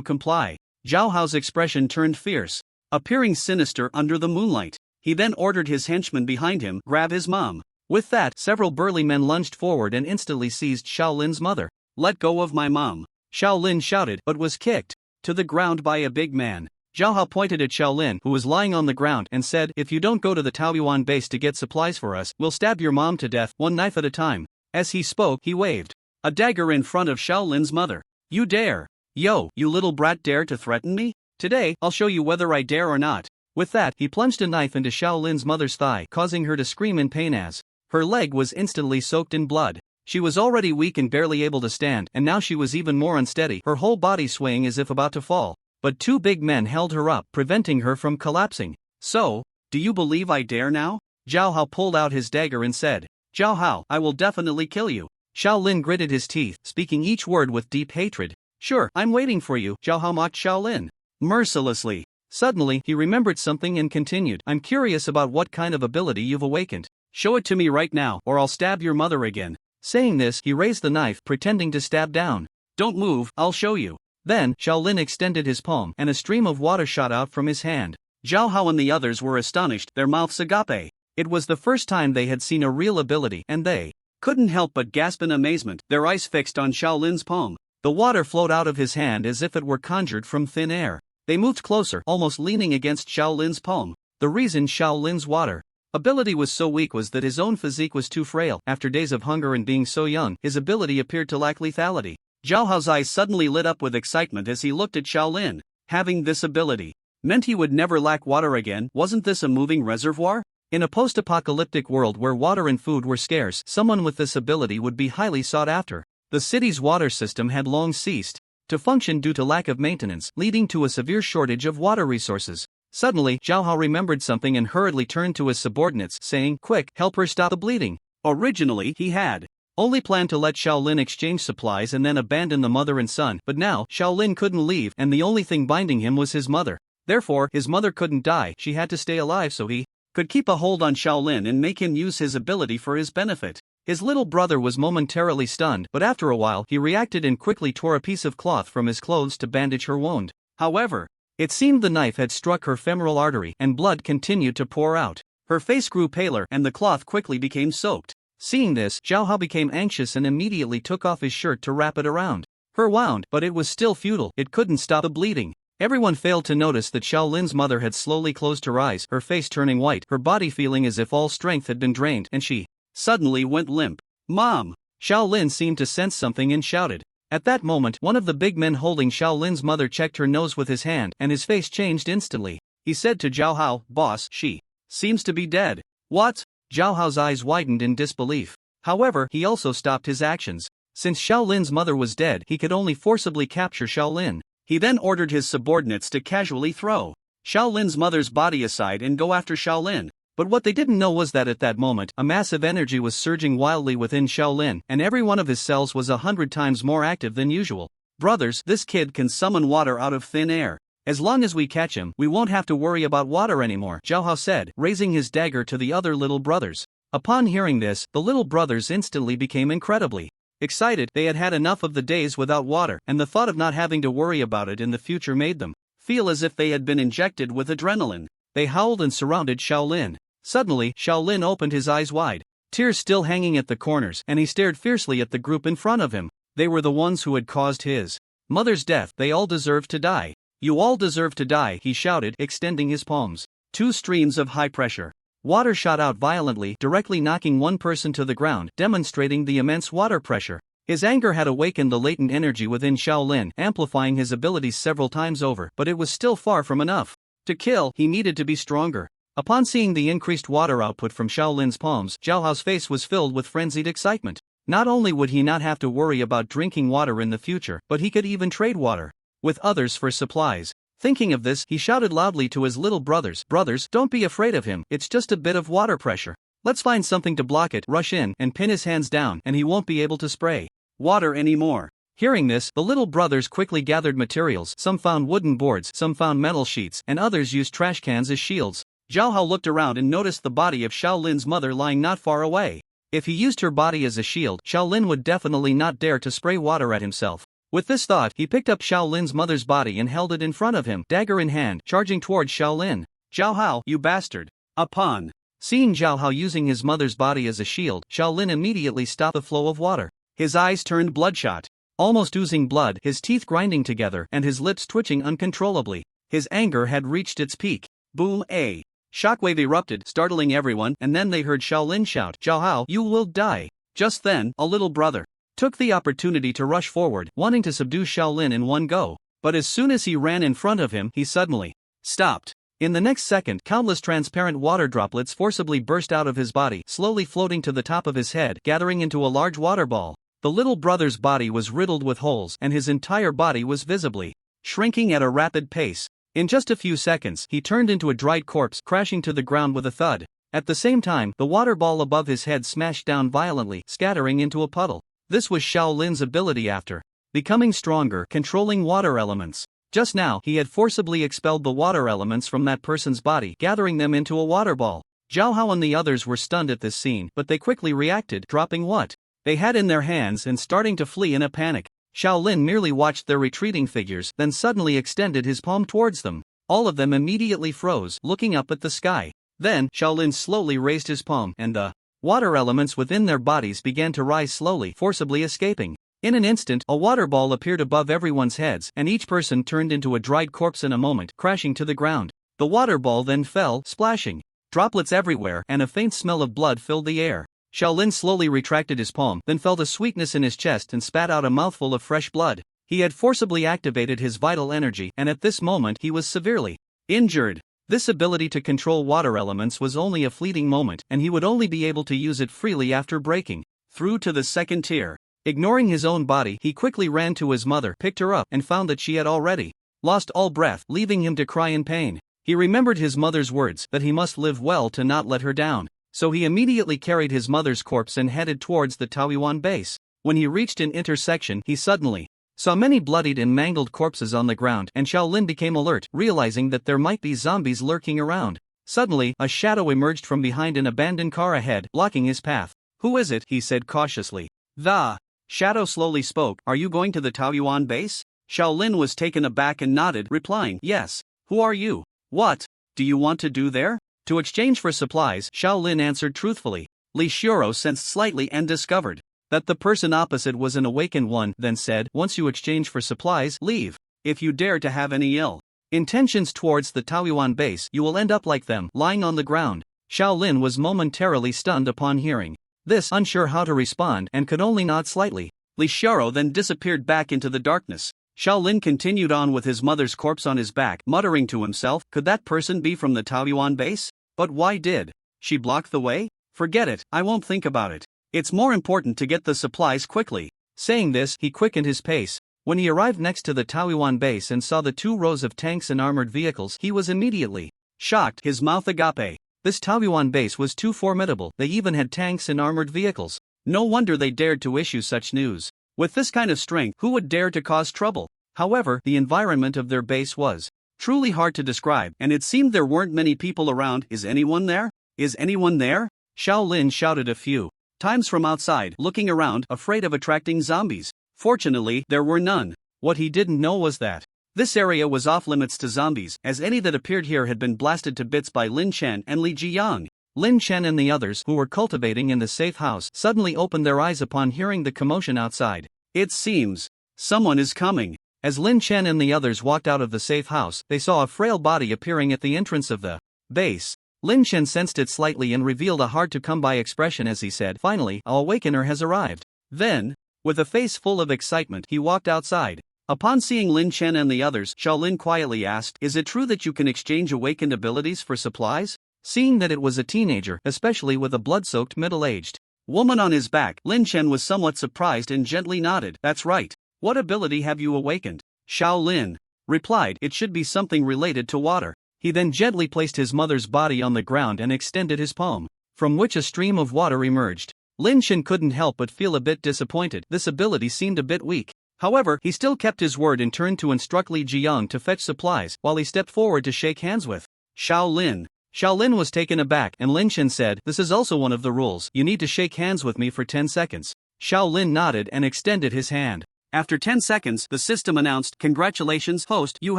comply." Zhao Hao's expression turned fierce, appearing sinister under the moonlight. He then ordered his henchmen behind him, "Grab his mom." With that, several burly men lunged forward and instantly seized Shaolin's mother. "Let go of my mom," Shaolin shouted, but was kicked to the ground by a big man. Zhao Hao pointed at Shaolin, who was lying on the ground, and said, "If you don't go to the Taoyuan base to get supplies for us, we'll stab your mom to death, one knife at a time." As he spoke, he waved a dagger in front of Shaolin's mother. "You dare? Yo, you little brat, dare to threaten me? Today, I'll show you whether I dare or not." With that, he plunged a knife into Shaolin's mother's thigh, causing her to scream in pain as her leg was instantly soaked in blood. She was already weak and barely able to stand, and now she was even more unsteady, her whole body swaying as if about to fall. But two big men held her up, preventing her from collapsing. "So, do you believe I dare now?" Zhao Hao pulled out his dagger and said, "Zhao Hao, I will definitely kill you." Shaolin gritted his teeth, speaking each word with deep hatred. "Sure, I'm waiting for you," Zhao Hao mocked Shaolin mercilessly. Suddenly, he remembered something and continued, "I'm curious about what kind of ability you've awakened. Show it to me right now, or I'll stab your mother again." Saying this, he raised the knife, pretending to stab down. "Don't move, I'll show you." Then, Shaolin extended his palm, and a stream of water shot out from his hand. Zhao Hao and the others were astonished, their mouths agape. It was the first time they had seen a real ability, and they couldn't help but gasp in amazement, their eyes fixed on Shaolin's palm. The water flowed out of his hand as if it were conjured from thin air. They moved closer, almost leaning against Shaolin's palm. The reason Shaolin's water ability was so weak was that his own physique was too frail. After days of hunger and being so young, his ability appeared to lack lethality. Zhao Hao's eyes suddenly lit up with excitement as he looked at Shaolin. Having this ability meant he would never lack water again. Wasn't this a moving reservoir? In a post-apocalyptic world where water and food were scarce, someone with this ability would be highly sought after. The city's water system had long ceased to function due to lack of maintenance, leading to a severe shortage of water resources. Suddenly, Zhao Hao remembered something and hurriedly turned to his subordinates, saying, "Quick, help her stop the bleeding." Originally, he had only planned to let Shaolin exchange supplies and then abandon the mother and son, but now, Shaolin couldn't leave and the only thing binding him was his mother. Therefore, his mother couldn't die, she had to stay alive so he could keep a hold on Shaolin and make him use his ability for his benefit. His little brother was momentarily stunned, but after a while he reacted and quickly tore a piece of cloth from his clothes to bandage her wound. However, it seemed the knife had struck her femoral artery and blood continued to pour out. Her face grew paler and the cloth quickly became soaked. Seeing this, Zhao Hao became anxious and immediately took off his shirt to wrap it around her wound, but it was still futile, it couldn't stop the bleeding. Everyone failed to notice that Shaolin's mother had slowly closed her eyes, her face turning white, her body feeling as if all strength had been drained, and she suddenly went limp. "Mom!" Shaolin seemed to sense something and shouted. At that moment, one of the big men holding Shaolin's mother checked her nose with his hand, and his face changed instantly. He said to Zhao Hao, "Boss, she seems to be dead." "What?" Zhao Hao's eyes widened in disbelief. However, he also stopped his actions. Since Shaolin's mother was dead, he could only forcibly capture Shaolin. He then ordered his subordinates to casually throw Shaolin's mother's body aside and go after Shaolin. But what they didn't know was that at that moment, a massive energy was surging wildly within Shaolin, and every one of his cells was 100 times more active than usual. "Brothers, this kid can summon water out of thin air. As long as we catch him, we won't have to worry about water anymore," Zhao Hao said, raising his dagger to the other little brothers. Upon hearing this, the little brothers instantly became incredibly excited. They had had enough of the days without water, and the thought of not having to worry about it in the future made them feel as if they had been injected with adrenaline. They howled and surrounded Shaolin. Suddenly, Shaolin opened his eyes wide, tears still hanging at the corners, and he stared fiercely at the group in front of him. They were the ones who had caused his mother's death. They all deserved to die. "You all deserve to die," he shouted, extending his palms. Two streams of high-pressure water shot out violently, directly knocking one person to the ground, demonstrating the immense water pressure. His anger had awakened the latent energy within Shaolin, amplifying his abilities several times over, but it was still far from enough. To kill, he needed to be stronger. Upon seeing the increased water output from Shaolin's palms, Zhao Hao's face was filled with frenzied excitement. Not only would he not have to worry about drinking water in the future, but he could even trade water with others for supplies. Thinking of this, he shouted loudly to his little brothers, "Brothers, don't be afraid of him, it's just a bit of water pressure. Let's find something to block it." Rush in and pin his hands down, and he won't be able to spray water anymore. Hearing this, the little brothers quickly gathered materials. Some found wooden boards, some found metal sheets, and others used trash cans as shields. Zhao Hao looked around and noticed the body of Shaolin's mother lying not far away. If he used her body as a shield, Shaolin would definitely not dare to spray water at himself. With this thought, he picked up Shaolin's mother's body and held it in front of him, dagger in hand, charging towards Shaolin. "Zhao Hao, you bastard!" Upon seeing Zhao Hao using his mother's body as a shield, Shaolin immediately stopped the flow of water. His eyes turned bloodshot, almost oozing blood, his teeth grinding together, and his lips twitching uncontrollably. His anger had reached its peak. Boom! A shockwave erupted, startling everyone, and then they heard Shaolin shout, "Zhao Hao, you will die." Just then, a little brother took the opportunity to rush forward, wanting to subdue Shaolin in one go. But as soon as he ran in front of him, he suddenly stopped. In the next second, countless transparent water droplets forcibly burst out of his body, slowly floating to the top of his head, gathering into a large water ball. The little brother's body was riddled with holes, and his entire body was visibly shrinking at a rapid pace. In just a few seconds, he turned into a dried corpse, crashing to the ground with a thud. At the same time, the water ball above his head smashed down violently, scattering into a puddle. This was Shaolin's ability after becoming stronger, controlling water elements. Just now, he had forcibly expelled the water elements from that person's body, gathering them into a water ball. Zhao Hao and the others were stunned at this scene, but they quickly reacted, dropping what they had in their hands and starting to flee in a panic. Shaolin merely watched their retreating figures, then suddenly extended his palm towards them. All of them immediately froze, looking up at the sky. Then, Shaolin slowly raised his palm, and the water elements within their bodies began to rise slowly, forcibly escaping. In an instant, a water ball appeared above everyone's heads, and each person turned into a dried corpse in a moment, crashing to the ground. The water ball then fell, splashing droplets everywhere, and a faint smell of blood filled the air. Shaolin slowly retracted his palm, then felt a sweetness in his chest and spat out a mouthful of fresh blood. He had forcibly activated his vital energy, and at this moment he was severely injured. This ability to control water elements was only a fleeting moment, and he would only be able to use it freely after breaking through to the second tier. Ignoring his own body, he quickly ran to his mother, picked her up, and found that she had already lost all breath, leaving him to cry in pain. He remembered his mother's words, that he must live well to not let her down. So he immediately carried his mother's corpse and headed towards the Taoyuan base. When he reached an intersection, he suddenly saw many bloodied and mangled corpses on the ground, and Shaolin became alert, realizing that there might be zombies lurking around. Suddenly, a shadow emerged from behind an abandoned car ahead, blocking his path. "Who is it?" he said cautiously. "The shadow slowly spoke. "Are you going to the Taoyuan base?" Shaolin was taken aback and nodded, replying, "Yes. Who are you? What do you want to do there?" "To exchange for supplies," Shaolin answered truthfully. Li Xioro sensed slightly and discovered that the person opposite was an awakened one, then said, "Once you exchange for supplies, leave. If you dare to have any ill intentions towards the Taoyuan base, you will end up like them, lying on the ground." Shaolin was momentarily stunned upon hearing this, unsure how to respond, and could only nod slightly. Li Xioro then disappeared back into the darkness. Shaolin continued on with his mother's corpse on his back, muttering to himself, "Could that person be from the Taoyuan base? But why did she block the way? Forget it, I won't think about it. It's more important to get the supplies quickly." Saying this, he quickened his pace. When he arrived next to the Taoyuan base and saw the 2 rows of tanks and armored vehicles, he was immediately shocked, his mouth agape. This Taoyuan base was too formidable. They even had tanks and armored vehicles. No wonder they dared to issue such news. With this kind of strength, who would dare to cause trouble? However, the environment of their base was truly hard to describe, and it seemed there weren't many people around. "Is anyone there? Is anyone there?" Shaolin shouted a few times from outside, looking around, afraid of attracting zombies. Fortunately, there were none. What he didn't know was that this area was off limits to zombies, as any that appeared here had been blasted to bits by Lin Chen and Li Jiyang. Lin Chen and the others, who were cultivating in the safe house, suddenly opened their eyes upon hearing the commotion outside. "It seems someone is coming." As Lin Chen and the others walked out of the safe house, they saw a frail body appearing at the entrance of the base. Lin Chen sensed it slightly and revealed a hard-to-come-by expression as he said, "Finally, our awakener has arrived." Then, with a face full of excitement, he walked outside. Upon seeing Lin Chen and the others, Shaolin quietly asked, "Is it true that you can exchange awakened abilities for supplies?" Seeing that it was a teenager, especially with a blood-soaked middle-aged woman on his back, Lin Chen was somewhat surprised and gently nodded. "That's right. What ability have you awakened?" Shaolin replied, "It should be something related to water." He then gently placed his mother's body on the ground and extended his palm, from which a stream of water emerged. Lin Chen couldn't help but feel a bit disappointed. This ability seemed a bit weak. However, he still kept his word and turned to instruct Li Jiyang to fetch supplies, while he stepped forward to shake hands with Shaolin. Shaolin was taken aback, and Lin Chen said, "This is also one of the rules. You need to shake hands with me for 10 seconds. Shaolin nodded and extended his hand. After 10 seconds, the system announced, "Congratulations, host, you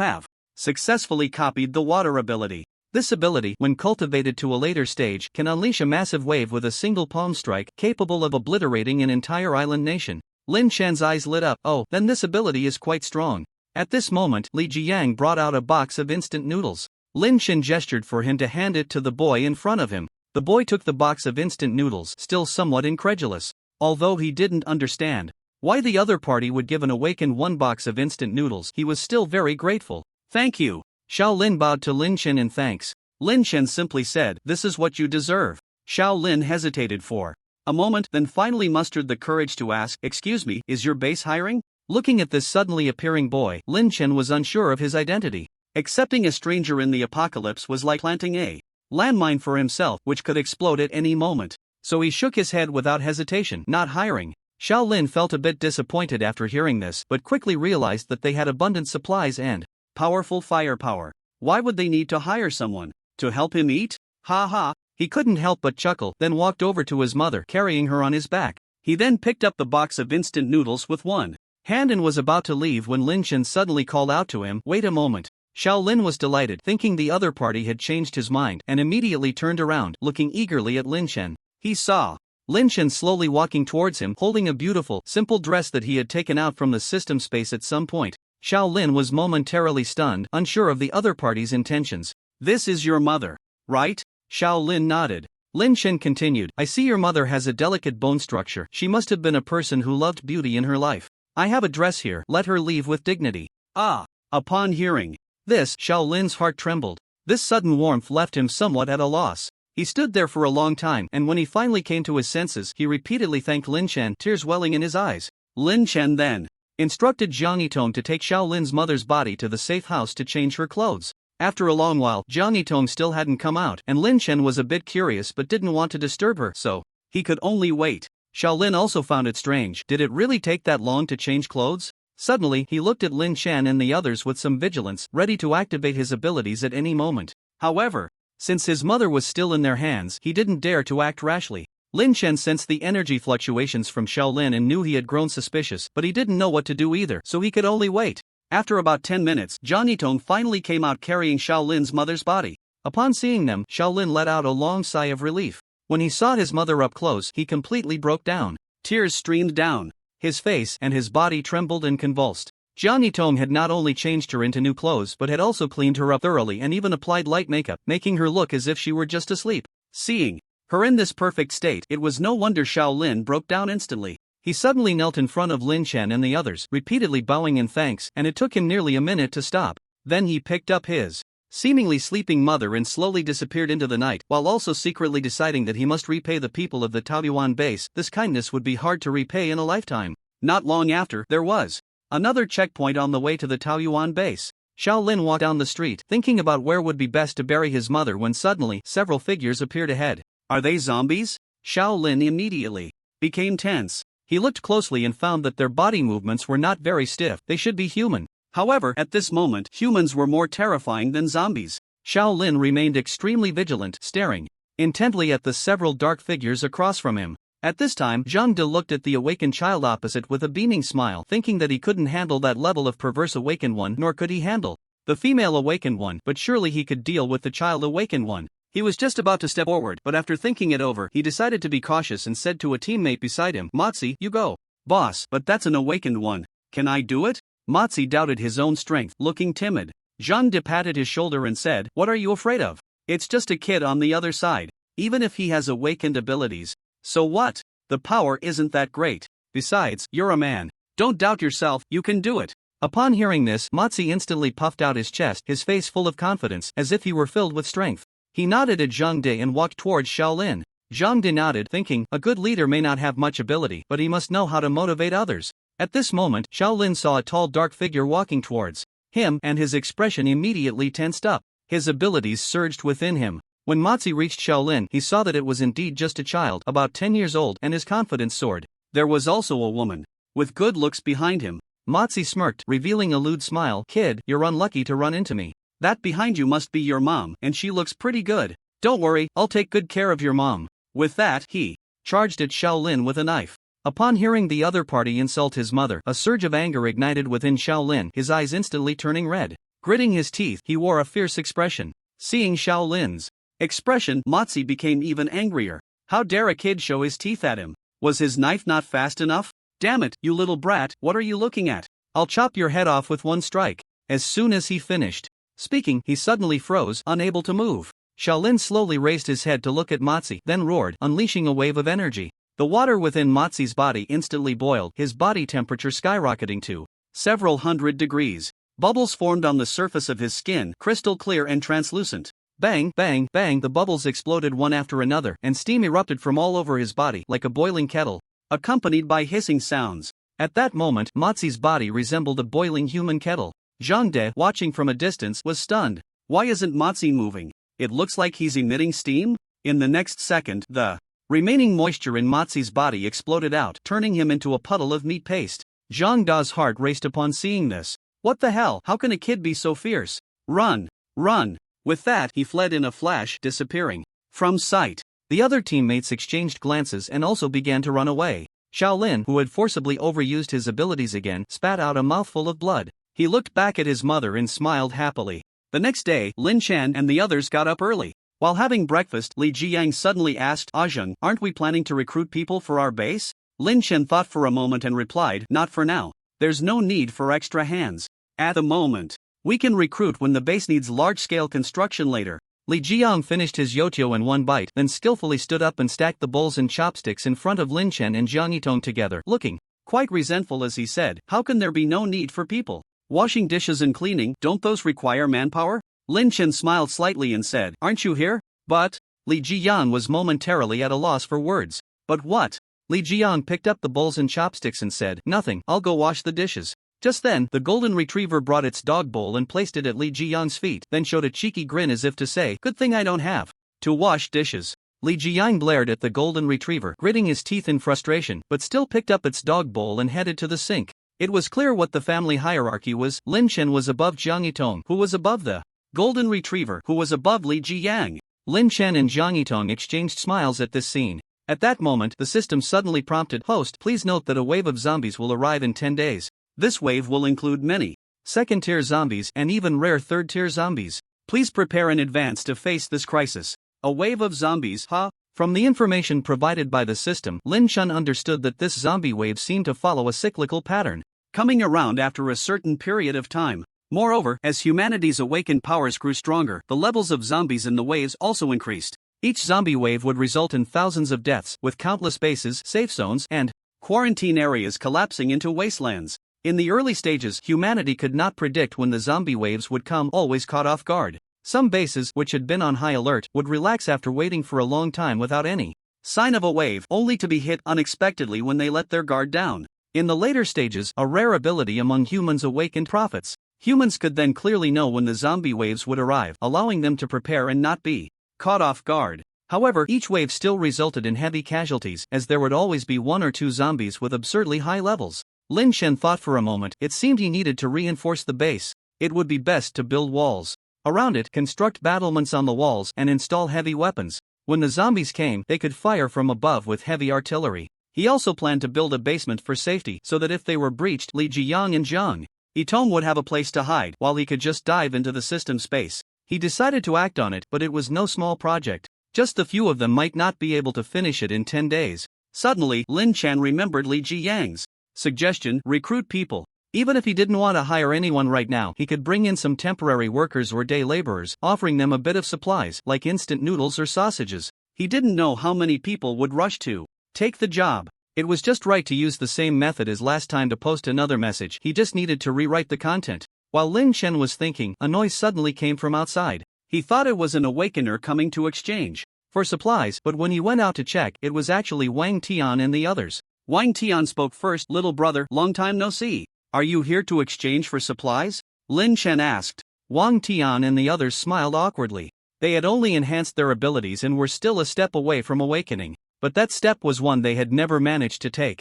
have successfully copied the water ability." This ability, when cultivated to a later stage, can unleash a massive wave with a single palm strike, capable of obliterating an entire island nation. Lin Chen's eyes lit up. "Oh, then this ability is quite strong." At this moment, Li Jiyang brought out a box of instant noodles. Lin Chen gestured for him to hand it to the boy in front of him. The boy took the box of instant noodles, still somewhat incredulous. Although he didn't understand why the other party would give an awakened one box of instant noodles, he was still very grateful. "Thank you." Shaolin bowed to Lin Chen in thanks. Lin Chen simply said, "This is what you deserve." Shaolin hesitated for a moment, then finally mustered the courage to ask, "Excuse me, is your base hiring?" Looking at this suddenly appearing boy, Lin Chen was unsure of his identity. Accepting a stranger in the apocalypse was like planting a landmine for himself, which could explode at any moment. So he shook his head without hesitation. "Not hiring." Shaolin felt a bit disappointed after hearing this, but quickly realized that they had abundant supplies and powerful firepower. Why would they need to hire someone to help him eat? Ha ha. He couldn't help but chuckle, then walked over to his mother, carrying her on his back. He then picked up the box of instant noodles with one hand and was about to leave when Lin Chen suddenly called out to him, "Wait a moment." Shaolin was delighted, thinking the other party had changed his mind, and immediately turned around, looking eagerly at Lin Chen. He saw Lin Chen slowly walking towards him, holding a beautiful, simple dress that he had taken out from the system space at some point. Shaolin was momentarily stunned, unsure of the other party's intentions. "This is your mother, right?" Xiao Lin nodded. Lin Shen continued, I see your mother has a delicate bone structure. She must have been a person who loved beauty in her life. I have a dress here, let her leave with dignity. Ah! Upon hearing this, Xiao Lin's heart trembled. This sudden warmth left him somewhat at a loss. He stood there for a long time, and when he finally came to his senses, he repeatedly thanked Lin Shen, tears welling in his eyes. Lin Shen then instructed Zhang Yitong to take Xiao Lin's mother's body to the safe house to change her clothes. After a long while, Zhang Yitong still hadn't come out, and Lin Shen was a bit curious but didn't want to disturb her, so he could only wait. Xiao Lin also found it strange. Did it really take that long to change clothes? Suddenly, he looked at Lin Shen and the others with some vigilance, ready to activate his abilities at any moment. However, since his mother was still in their hands, he didn't dare to act rashly. Lin Shen sensed the energy fluctuations from Xiao Lin and knew he had grown suspicious, but he didn't know what to do either, so he could only wait. After about 10 minutes, Zhang Yitong finally came out carrying Xiao Lin's mother's body. Upon seeing them, Xiao Lin let out a long sigh of relief. When he saw his mother up close, he completely broke down. Tears streamed down his face and his body trembled and convulsed. Zhang Yitong had not only changed her into new clothes but had also cleaned her up thoroughly and even applied light makeup, making her look as if she were just asleep. Seeing her in this perfect state, it was no wonder Xiao Lin broke down instantly. He suddenly knelt in front of Lin Shen and the others, repeatedly bowing in thanks, and it took him nearly a minute to stop. Then he picked up his seemingly sleeping mother and slowly disappeared into the night, while also secretly deciding that he must repay the people of the Taoyuan base. This kindness would be hard to repay in a lifetime. Not long after, there was another checkpoint on the way to the Taoyuan base. Xiao Lin walked down the street, thinking about where would be best to bury his mother when suddenly, several figures appeared ahead. Are they zombies? Xiao Lin immediately became tense. He looked closely and found that their body movements were not very stiff. They should be human. However, at this moment, humans were more terrifying than zombies. Xiao Lin remained extremely vigilant, staring intently at the several dark figures across from him. At this time, Zhang De looked at the awakened child opposite with a beaming smile, thinking that he couldn't handle that level of perverse awakened one, nor could he handle the female awakened one, but surely he could deal with the child awakened one. He was just about to step forward, but after thinking it over, he decided to be cautious and said to a teammate beside him, Motzi, you go. Boss, but that's an awakened one. Can I do it? Motzi doubted his own strength, looking timid. Zhang De patted his shoulder and said, what are you afraid of? It's just a kid on the other side. Even if he has awakened abilities. So what? The power isn't that great. Besides, you're a man. Don't doubt yourself, you can do it. Upon hearing this, Motzi instantly puffed out his chest, his face full of confidence, as if he were filled with strength. He nodded at Zhang De and walked towards Xiao Lin. Zhang De nodded, thinking, a good leader may not have much ability, but he must know how to motivate others. At this moment, Xiao Lin saw a tall dark figure walking towards him, and his expression immediately tensed up. His abilities surged within him. When Motzi reached Xiao Lin, he saw that it was indeed just a child, about 10 years old, and his confidence soared. There was also a woman with good looks behind him. Motzi smirked, revealing a lewd smile. Kid, you're unlucky to run into me. That behind you must be your mom, and she looks pretty good. Don't worry, I'll take good care of your mom. With that, he charged at Xiao Lin with a knife. Upon hearing the other party insult his mother, a surge of anger ignited within Xiao Lin, his eyes instantly turning red. Gritting his teeth, he wore a fierce expression. Seeing Xiao Lin's expression, Motzi became even angrier. How dare a kid show his teeth at him? Was his knife not fast enough? Damn it, you little brat, what are you looking at? I'll chop your head off with one strike. As soon as he finished speaking, he suddenly froze, unable to move. Xiao Lin slowly raised his head to look at Motzi, then roared, unleashing a wave of energy. The water within Motzi's body instantly boiled, his body temperature skyrocketing to several hundred degrees. Bubbles formed on the surface of his skin, crystal clear and translucent. Bang, bang, bang, the bubbles exploded one after another, and steam erupted from all over his body like a boiling kettle, accompanied by hissing sounds. At that moment, Motzi's body resembled a boiling human kettle. Zhang De, watching from a distance, was stunned. Why isn't Motzi moving? It looks like he's emitting steam? In the next second, the remaining moisture in Motzi's body exploded out, turning him into a puddle of meat paste. Zhang Da's heart raced upon seeing this. What the hell? How can a kid be so fierce? Run! Run! With that, he fled in a flash, disappearing from sight. The other teammates exchanged glances and also began to run away. Xiao Lin, who had forcibly overused his abilities again, spat out a mouthful of blood. He looked back at his mother and smiled happily. The next day, Lin Shan and the others got up early. While having breakfast, Li Jiang suddenly asked, Ajeng, aren't we planning to recruit people for our base? Lin Shan thought for a moment and replied, not for now. There's no need for extra hands. At the moment, we can recruit when the base needs large-scale construction later. Li Jiang finished his youtiao in one bite, then skillfully stood up and stacked the bowls and chopsticks in front of Lin Chen and Jiang Yitong together, looking quite resentful as he said, "How can there be no need for people? Washing dishes and cleaning, don't those require manpower?" Lin Chen smiled slightly and said, "Aren't you here?" But Li Jiang was momentarily at a loss for words. "But what?" Li Jiang picked up the bowls and chopsticks and said, "Nothing, I'll go wash the dishes." Just then, the golden retriever brought its dog bowl and placed it at Li Jiang's feet, then showed a cheeky grin as if to say, "Good thing I don't have to wash dishes." Li Jiang glared at the golden retriever, gritting his teeth in frustration, but still picked up its dog bowl and headed to the sink. It was clear what the family hierarchy was. Lin Chen was above Jiang Yitong, who was above the golden retriever, who was above Li Jiang. Lin Chen and Jiang Yitong exchanged smiles at this scene. At that moment, the system suddenly prompted, "Host, please note that a wave of zombies will arrive in 10 days. This wave will include many second-tier zombies and even rare third-tier zombies. Please prepare in advance to face this crisis." A wave of zombies, huh? From the information provided by the system, Lin Chen understood that this zombie wave seemed to follow a cyclical pattern, coming around after a certain period of time. Moreover, as humanity's awakened powers grew stronger, the levels of zombies in the waves also increased. Each zombie wave would result in thousands of deaths, with countless bases, safe zones, and quarantine areas collapsing into wastelands. In the early stages, humanity could not predict when the zombie waves would come, always caught off guard. Some bases, which had been on high alert, would relax after waiting for a long time without any sign of a wave, only to be hit unexpectedly when they let their guard down. In the later stages, a rare ability among humans awakened prophets. Humans could then clearly know when the zombie waves would arrive, allowing them to prepare and not be caught off guard. However, each wave still resulted in heavy casualties, as there would always be one or two zombies with absurdly high levels. Lin Chen thought for a moment. It seemed he needed to reinforce the base. It would be best to build walls around it, construct battlements on the walls, and install heavy weapons. When the zombies came, they could fire from above with heavy artillery. He also planned to build a basement for safety so that if they were breached, Li Jiang and Jiang Yitong would have a place to hide, while he could just dive into the system space. He decided to act on it, but it was no small project. Just a few of them might not be able to finish it in 10 days. Suddenly, Lin Chen remembered Li Jiang's suggestion: recruit people. Even if he didn't want to hire anyone right now, he could bring in some temporary workers or day laborers, offering them a bit of supplies, like instant noodles or sausages. He didn't know how many people would rush to take the job. It was just right to use the same method as last time to post another message. He just needed to rewrite the content. While Lin Chen was thinking, a noise suddenly came from outside. He thought it was an awakener coming to exchange for supplies, but when he went out to check, it was actually Wang Tian and the others. Wang Tian spoke first. "Little brother, long time no see. Are you here to exchange for supplies?" Lin Chen asked. Wang Tian and the others smiled awkwardly. They had only enhanced their abilities and were still a step away from awakening. But that step was one they had never managed to take.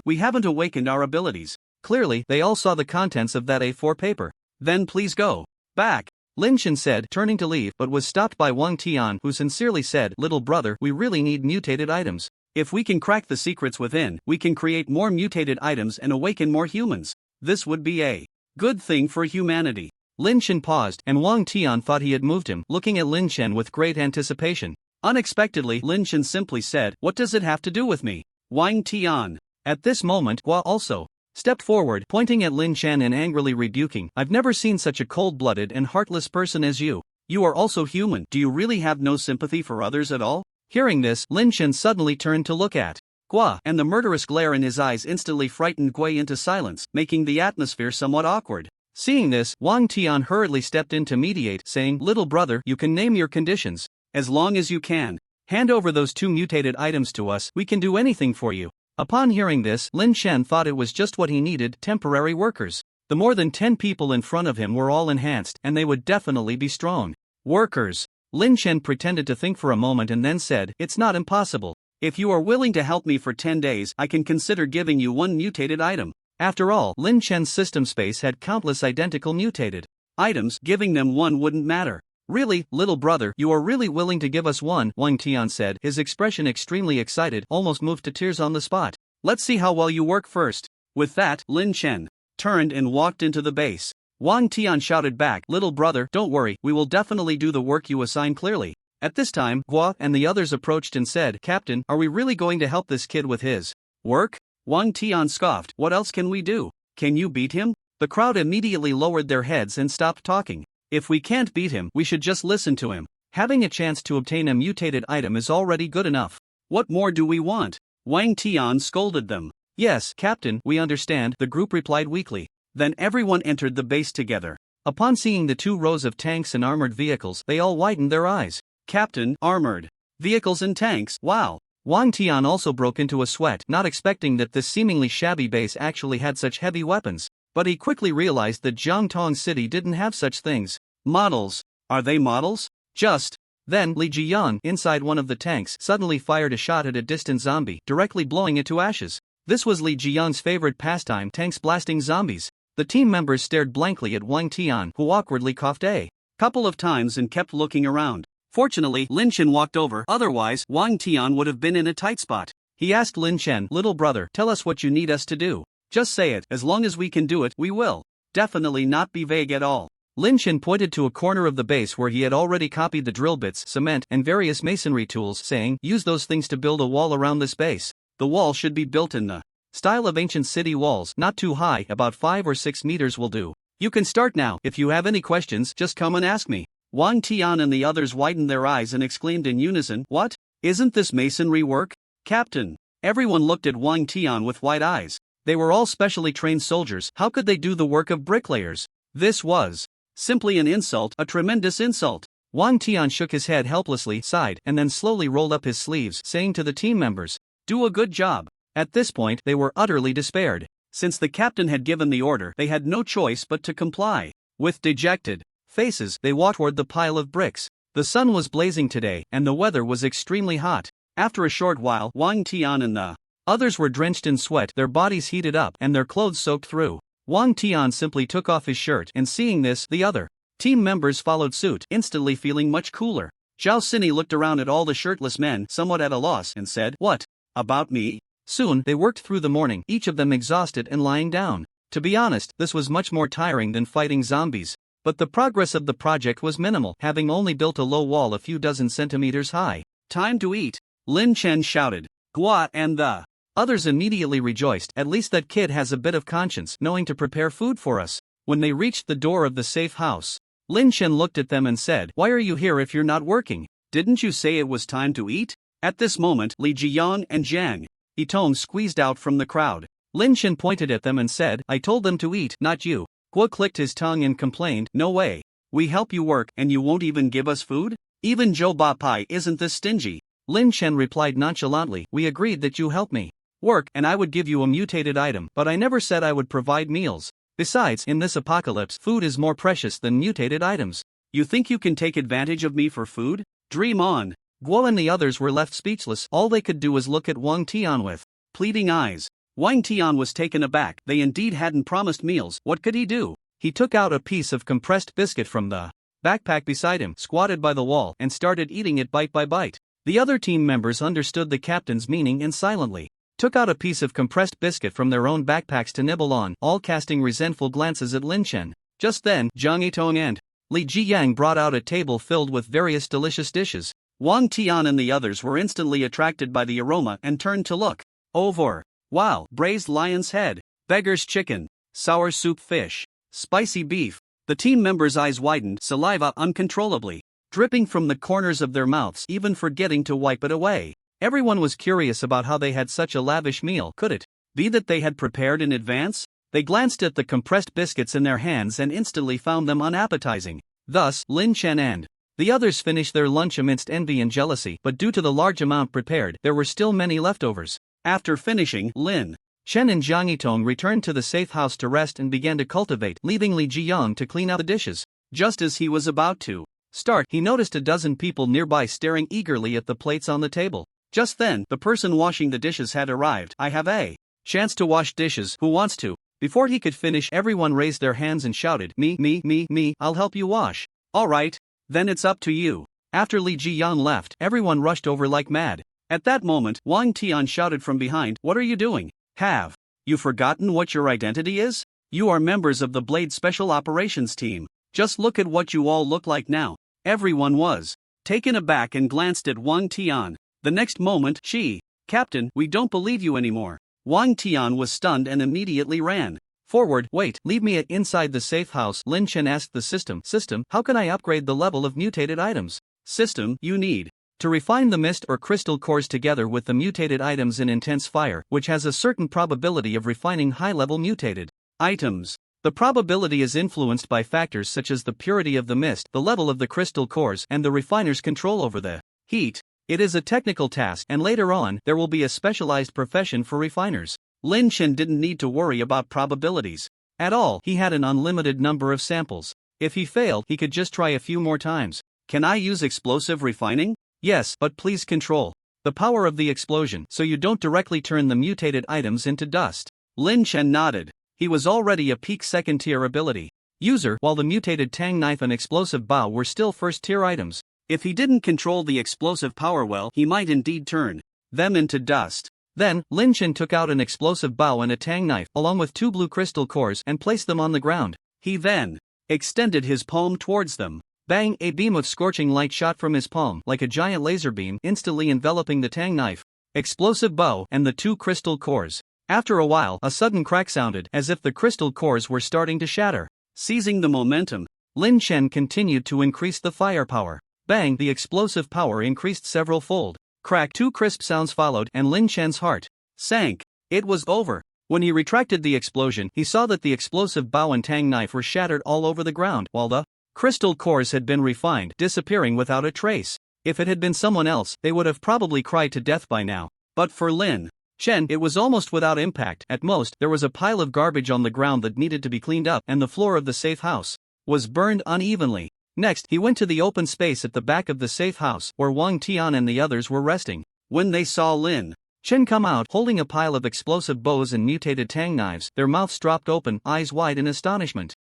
We haven't awakened our abilities." Clearly, they all saw the contents of that A4 paper. "Then please go back," Lin Chen said, turning to leave, but was stopped by Wang Tian, who sincerely said, "Little brother, we really need mutated items. If we can crack the secrets within, we can create more mutated items and awaken more humans. This would be a good thing for humanity." Lin Chen paused, and Wang Tian thought he had moved him, looking at Lin Chen with great anticipation. Unexpectedly, Lin Chen simply said, "What does it have to do with me?" Wang Tian. At this moment, Hua also stepped forward, pointing at Lin Chen and angrily rebuking, "I've never seen such a cold-blooded and heartless person as you. You are also human. Do you really have no sympathy for others at all?" Hearing this, Lin Chen suddenly turned to look at Hua, and the murderous glare in his eyes instantly frightened Gui into silence, making the atmosphere somewhat awkward. Seeing this, Wang Tian hurriedly stepped in to mediate, saying, "Little brother, you can name your conditions. As long as you can hand over those 2 mutated items to us, we can do anything for you." Upon hearing this, Lin Chen thought it was just what he needed: temporary workers. The more than 10 people in front of him were all enhanced, and they would definitely be strong workers. Lin Chen pretended to think for a moment and then said, "It's not impossible. If you are willing to help me for 10 days, I can consider giving you 1 mutated item." After all, Lin Chen's system space had countless identical mutated items. Giving them 1 wouldn't matter. "Really, little brother, you are really willing to give us 1, Wang Tian said, his expression extremely excited, almost moved to tears on the spot. "Let's see how well you work first." With that, Lin Chen turned and walked into the base. Wang Tian shouted back, "Little brother, don't worry, we will definitely do the work you assign clearly." At this time, Hua and the others approached and said, "Captain, are we really going to help this kid with his work?" Wang Tian scoffed, "What else can we do? Can you beat him?" The crowd immediately lowered their heads and stopped talking. "If we can't beat him, we should just listen to him. Having a chance to obtain a mutated item is already good enough. What more do we want? Wang Tian scolded them. Yes, Captain, we understand, the group replied weakly. Then everyone entered the base together. Upon seeing the 2 rows of tanks and armored vehicles, they all widened their eyes. Captain, armored vehicles and tanks, wow. Wang Tian also broke into a sweat, not expecting that this seemingly shabby base actually had such heavy weapons. But he quickly realized that Jiangtong City didn't have such things. Models. Are they models? Just then, Li Jiyang, inside one of the tanks, suddenly fired a shot at a distant zombie, directly blowing it to ashes. This was Li Jiyang's favorite pastime, tanks blasting zombies. The team members stared blankly at Wang Tian, who awkwardly coughed a couple of times and kept looking around. Fortunately, Lin Chen walked over, otherwise, Wang Tian would have been in a tight spot. He asked Lin Chen, little brother, tell us what you need us to do. Just say it, as long as we can do it, we will. Definitely not be vague at all. Lin Chen pointed to a corner of the base where he had already copied the drill bits, cement, and various masonry tools, saying, use those things to build a wall around this base. The wall should be built in the style of ancient city walls, not too high, about 5 or 6 meters will do. You can start now. If you have any questions, just come and ask me. Wang Tian and the others widened their eyes and exclaimed in unison, what? Isn't this masonry work? Captain. Everyone looked at Wang Tian with wide eyes. They were all specially trained soldiers, how could they do the work of bricklayers? This was simply an insult, a tremendous insult. Wang Tian shook his head helplessly, sighed, and then slowly rolled up his sleeves, saying to the team members, do a good job. At this point, they were utterly despaired. Since the captain had given the order, they had no choice but to comply. With dejected faces, they walked toward the pile of bricks. The sun was blazing today, and the weather was extremely hot. After a short while, Wang Tian and the others were drenched in sweat, their bodies heated up, and their clothes soaked through. Wang Tian simply took off his shirt, and seeing this, the other team members followed suit, instantly feeling much cooler. Zhao Sini looked around at all the shirtless men, somewhat at a loss, and said, what? About me? Soon, they worked through the morning, each of them exhausted and lying down. To be honest, this was much more tiring than fighting zombies. But the progress of the project was minimal, having only built a low wall a few dozen centimeters high. Time to eat, Lin Chen shouted. Gua and the others immediately rejoiced, at least that kid has a bit of conscience, knowing to prepare food for us. When they reached the door of the safe house, Lin Chen looked at them and said, why are you here if you're not working? Didn't you say it was time to eat? At this moment, Li Jiyang and Zhang Yitong squeezed out from the crowd. Lin Chen pointed at them and said, I told them to eat, not you. Guo clicked his tongue and complained, no way. We help you work and you won't even give us food? Even Zhou Ba Pai isn't this stingy. Lin Chen replied nonchalantly, we agreed that you help me work and I would give you a mutated item, but I never said I would provide meals. Besides, in this apocalypse, food is more precious than mutated items. You think you can take advantage of me for food? Dream on. Guo and the others were left speechless, all they could do was look at Wang Tian with pleading eyes. Wang Tian was taken aback, they indeed hadn't promised meals, what could he do? He took out a piece of compressed biscuit from the backpack beside him, squatted by the wall, and started eating it bite by bite. The other team members understood the captain's meaning and silently took out a piece of compressed biscuit from their own backpacks to nibble on, all casting resentful glances at Lin Chen. Just then, Zhang Yitong and Li Jiyang brought out a table filled with various delicious dishes. Wang Tian and the others were instantly attracted by the aroma and turned to look over. Wow, braised lion's head, beggar's chicken, sour soup fish, spicy beef. The team members' eyes widened, saliva uncontrollably dripping from the corners of their mouths, even forgetting to wipe it away. Everyone was curious about how they had such a lavish meal. Could it be that they had prepared in advance? They glanced at the compressed biscuits in their hands and instantly found them unappetizing. Thus, Lin Chen and the others finished their lunch amidst envy and jealousy, but due to the large amount prepared, there were still many leftovers. After finishing, Lin Chen and Zhang Yitong returned to the safe house to rest and began to cultivate, leaving Li Jiyang to clean out the dishes. Just as he was about to start, he noticed a dozen people nearby staring eagerly at the plates on the table. Just then, the person washing the dishes had arrived. I have a chance to wash dishes, who wants to? Before he could finish, everyone raised their hands and shouted, me, I'll help you wash. Alright, then it's up to you. After Li Jiyang left, everyone rushed over like mad. At that moment, Wang Tian shouted from behind, what are you doing? Have you forgotten what your identity is? You are members of the Blade Special Operations Team. Just look at what you all look like now. Everyone was taken aback and glanced at Wang Tian. The next moment, Captain, we don't believe you anymore. Wang Tian was stunned and immediately ran forward. Wait, leave me inside the safe house. Lin Chen asked the system, how can I upgrade the level of mutated items? system you need to refine the mist or crystal cores together with the mutated items in intense fire, which has a certain probability of refining high-level mutated items. The probability is influenced by factors such as the purity of the mist, the level of the crystal cores, and the refiner's control over the heat. It is a technical task, and later on, there will be a specialized profession for refiners. Lin Chen didn't need to worry about probabilities at all. He had an unlimited number of samples. If he failed, he could just try a few more times. Can I use explosive refining? Yes, but please control the power of the explosion so you don't directly turn the mutated items into dust. Lin Chen nodded. He was already a peak second-tier ability user, while the mutated tang knife and explosive bow were still first-tier items. If he didn't control the explosive power well, he might indeed turn them into dust. Then, Lin Chen took out an explosive bow and a tang knife, along with 2 blue crystal cores, and placed them on the ground. He then extended his palm towards them. Bang! A beam of scorching light shot from his palm, like a giant laser beam, instantly enveloping the tang knife, explosive bow, and the 2 crystal cores. After a while, a sudden crack sounded, as if the crystal cores were starting to shatter. Seizing the momentum, Lin Chen continued to increase the firepower. Bang! The explosive power increased several-fold. Crack! 2 crisp sounds followed, and Lin Chen's heart sank. It was over. When he retracted the explosion, he saw that the explosive bow and tang knife were shattered all over the ground, while the crystal cores had been refined, disappearing without a trace. If it had been someone else, they would have probably cried to death by now. But for Lin Chen, it was almost without impact. At most, there was a pile of garbage on the ground that needed to be cleaned up, and the floor of the safe house was burned unevenly. Next, he went to the open space at the back of the safe house, where Wang Tian and the others were resting. When they saw Lin Chen come out, holding a pile of explosive bows and mutated tang knives, their mouths dropped open, eyes wide in astonishment.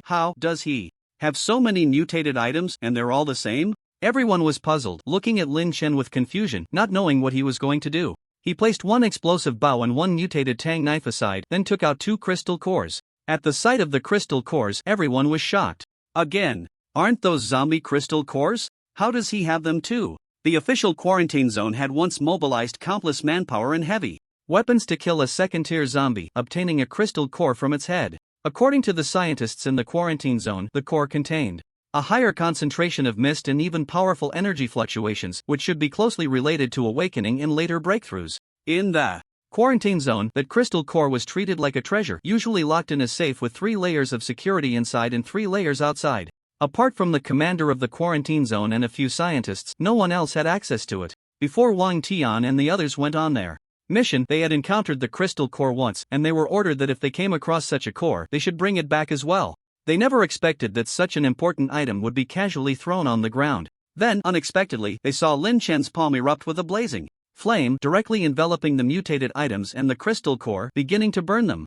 How does he have so many mutated items, and they're all the same? Everyone was puzzled, looking at Lin Chen with confusion, not knowing what he was going to do. He placed 1 explosive bow and 1 mutated tang knife aside, then took out 2 crystal cores. At the sight of the crystal cores, everyone was shocked. Again, aren't those zombie crystal cores? How does he have them too? The official quarantine zone had once mobilized countless manpower and heavy weapons to kill a second-tier zombie, obtaining a crystal core from its head. According to the scientists in the quarantine zone, the core contained a higher concentration of mist and even powerful energy fluctuations, which should be closely related to awakening and later breakthroughs. In the quarantine zone, that crystal core was treated like a treasure, usually locked in a safe with 3 layers of security inside and 3 layers outside. Apart from the commander of the quarantine zone and a few scientists, no one else had access to it. Before Wang Tian and the others went on their mission, they had encountered the crystal core once, and they were ordered that if they came across such a core, they should bring it back as well. They never expected that such an important item would be casually thrown on the ground. Then, unexpectedly, they saw Lin Chen's palm erupt with a blazing flame, directly enveloping the mutated items and the crystal core, beginning to burn them.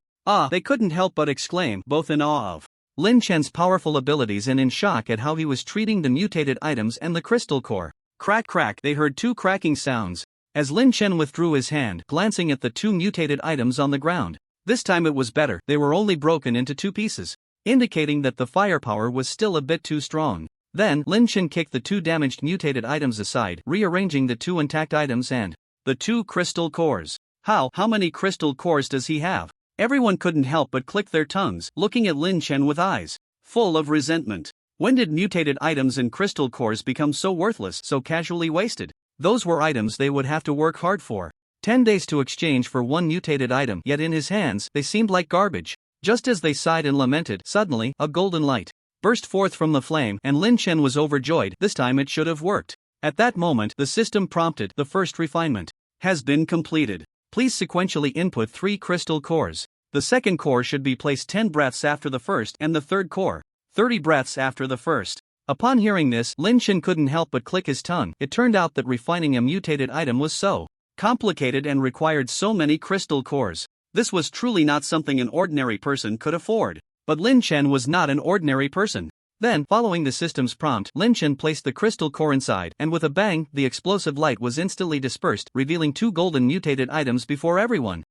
They couldn't help but exclaim, both in awe of Lin Chen's powerful abilities and in shock at how he was treating the mutated items and the crystal core. Crack crack, they heard 2 cracking sounds as Lin Chen withdrew his hand, glancing at the 2 mutated items on the ground. This time it was better, they were only broken into 2 pieces, indicating that the firepower was still a bit too strong. Then, Lin Chen kicked the 2 damaged mutated items aside, rearranging the 2 intact items and the 2 crystal cores. How many crystal cores does he have? Everyone couldn't help but click their tongues, looking at Lin Chen with eyes full of resentment. When did mutated items and crystal cores become so worthless, so casually wasted? Those were items they would have to work hard for. 10 days to exchange for 1 mutated item, yet in his hands, they seemed like garbage. Just as they sighed and lamented, suddenly, a golden light burst forth from the flame, and Lin Chen was overjoyed. This time it should have worked. At that moment, the system prompted, the first refinement has been completed. Please sequentially input 3 crystal cores. The second core should be placed 10 breaths after the first, and the third core 30 breaths after the first. Upon hearing this, Lin Chen couldn't help but click his tongue. It turned out that refining a mutated item was so complicated and required so many crystal cores. This was truly not something an ordinary person could afford. But Lin Chen was not an ordinary person. Then, following the system's prompt, Lin Chen placed the crystal core inside, and with a bang, the explosive light was instantly dispersed, revealing 2 golden mutated items before everyone.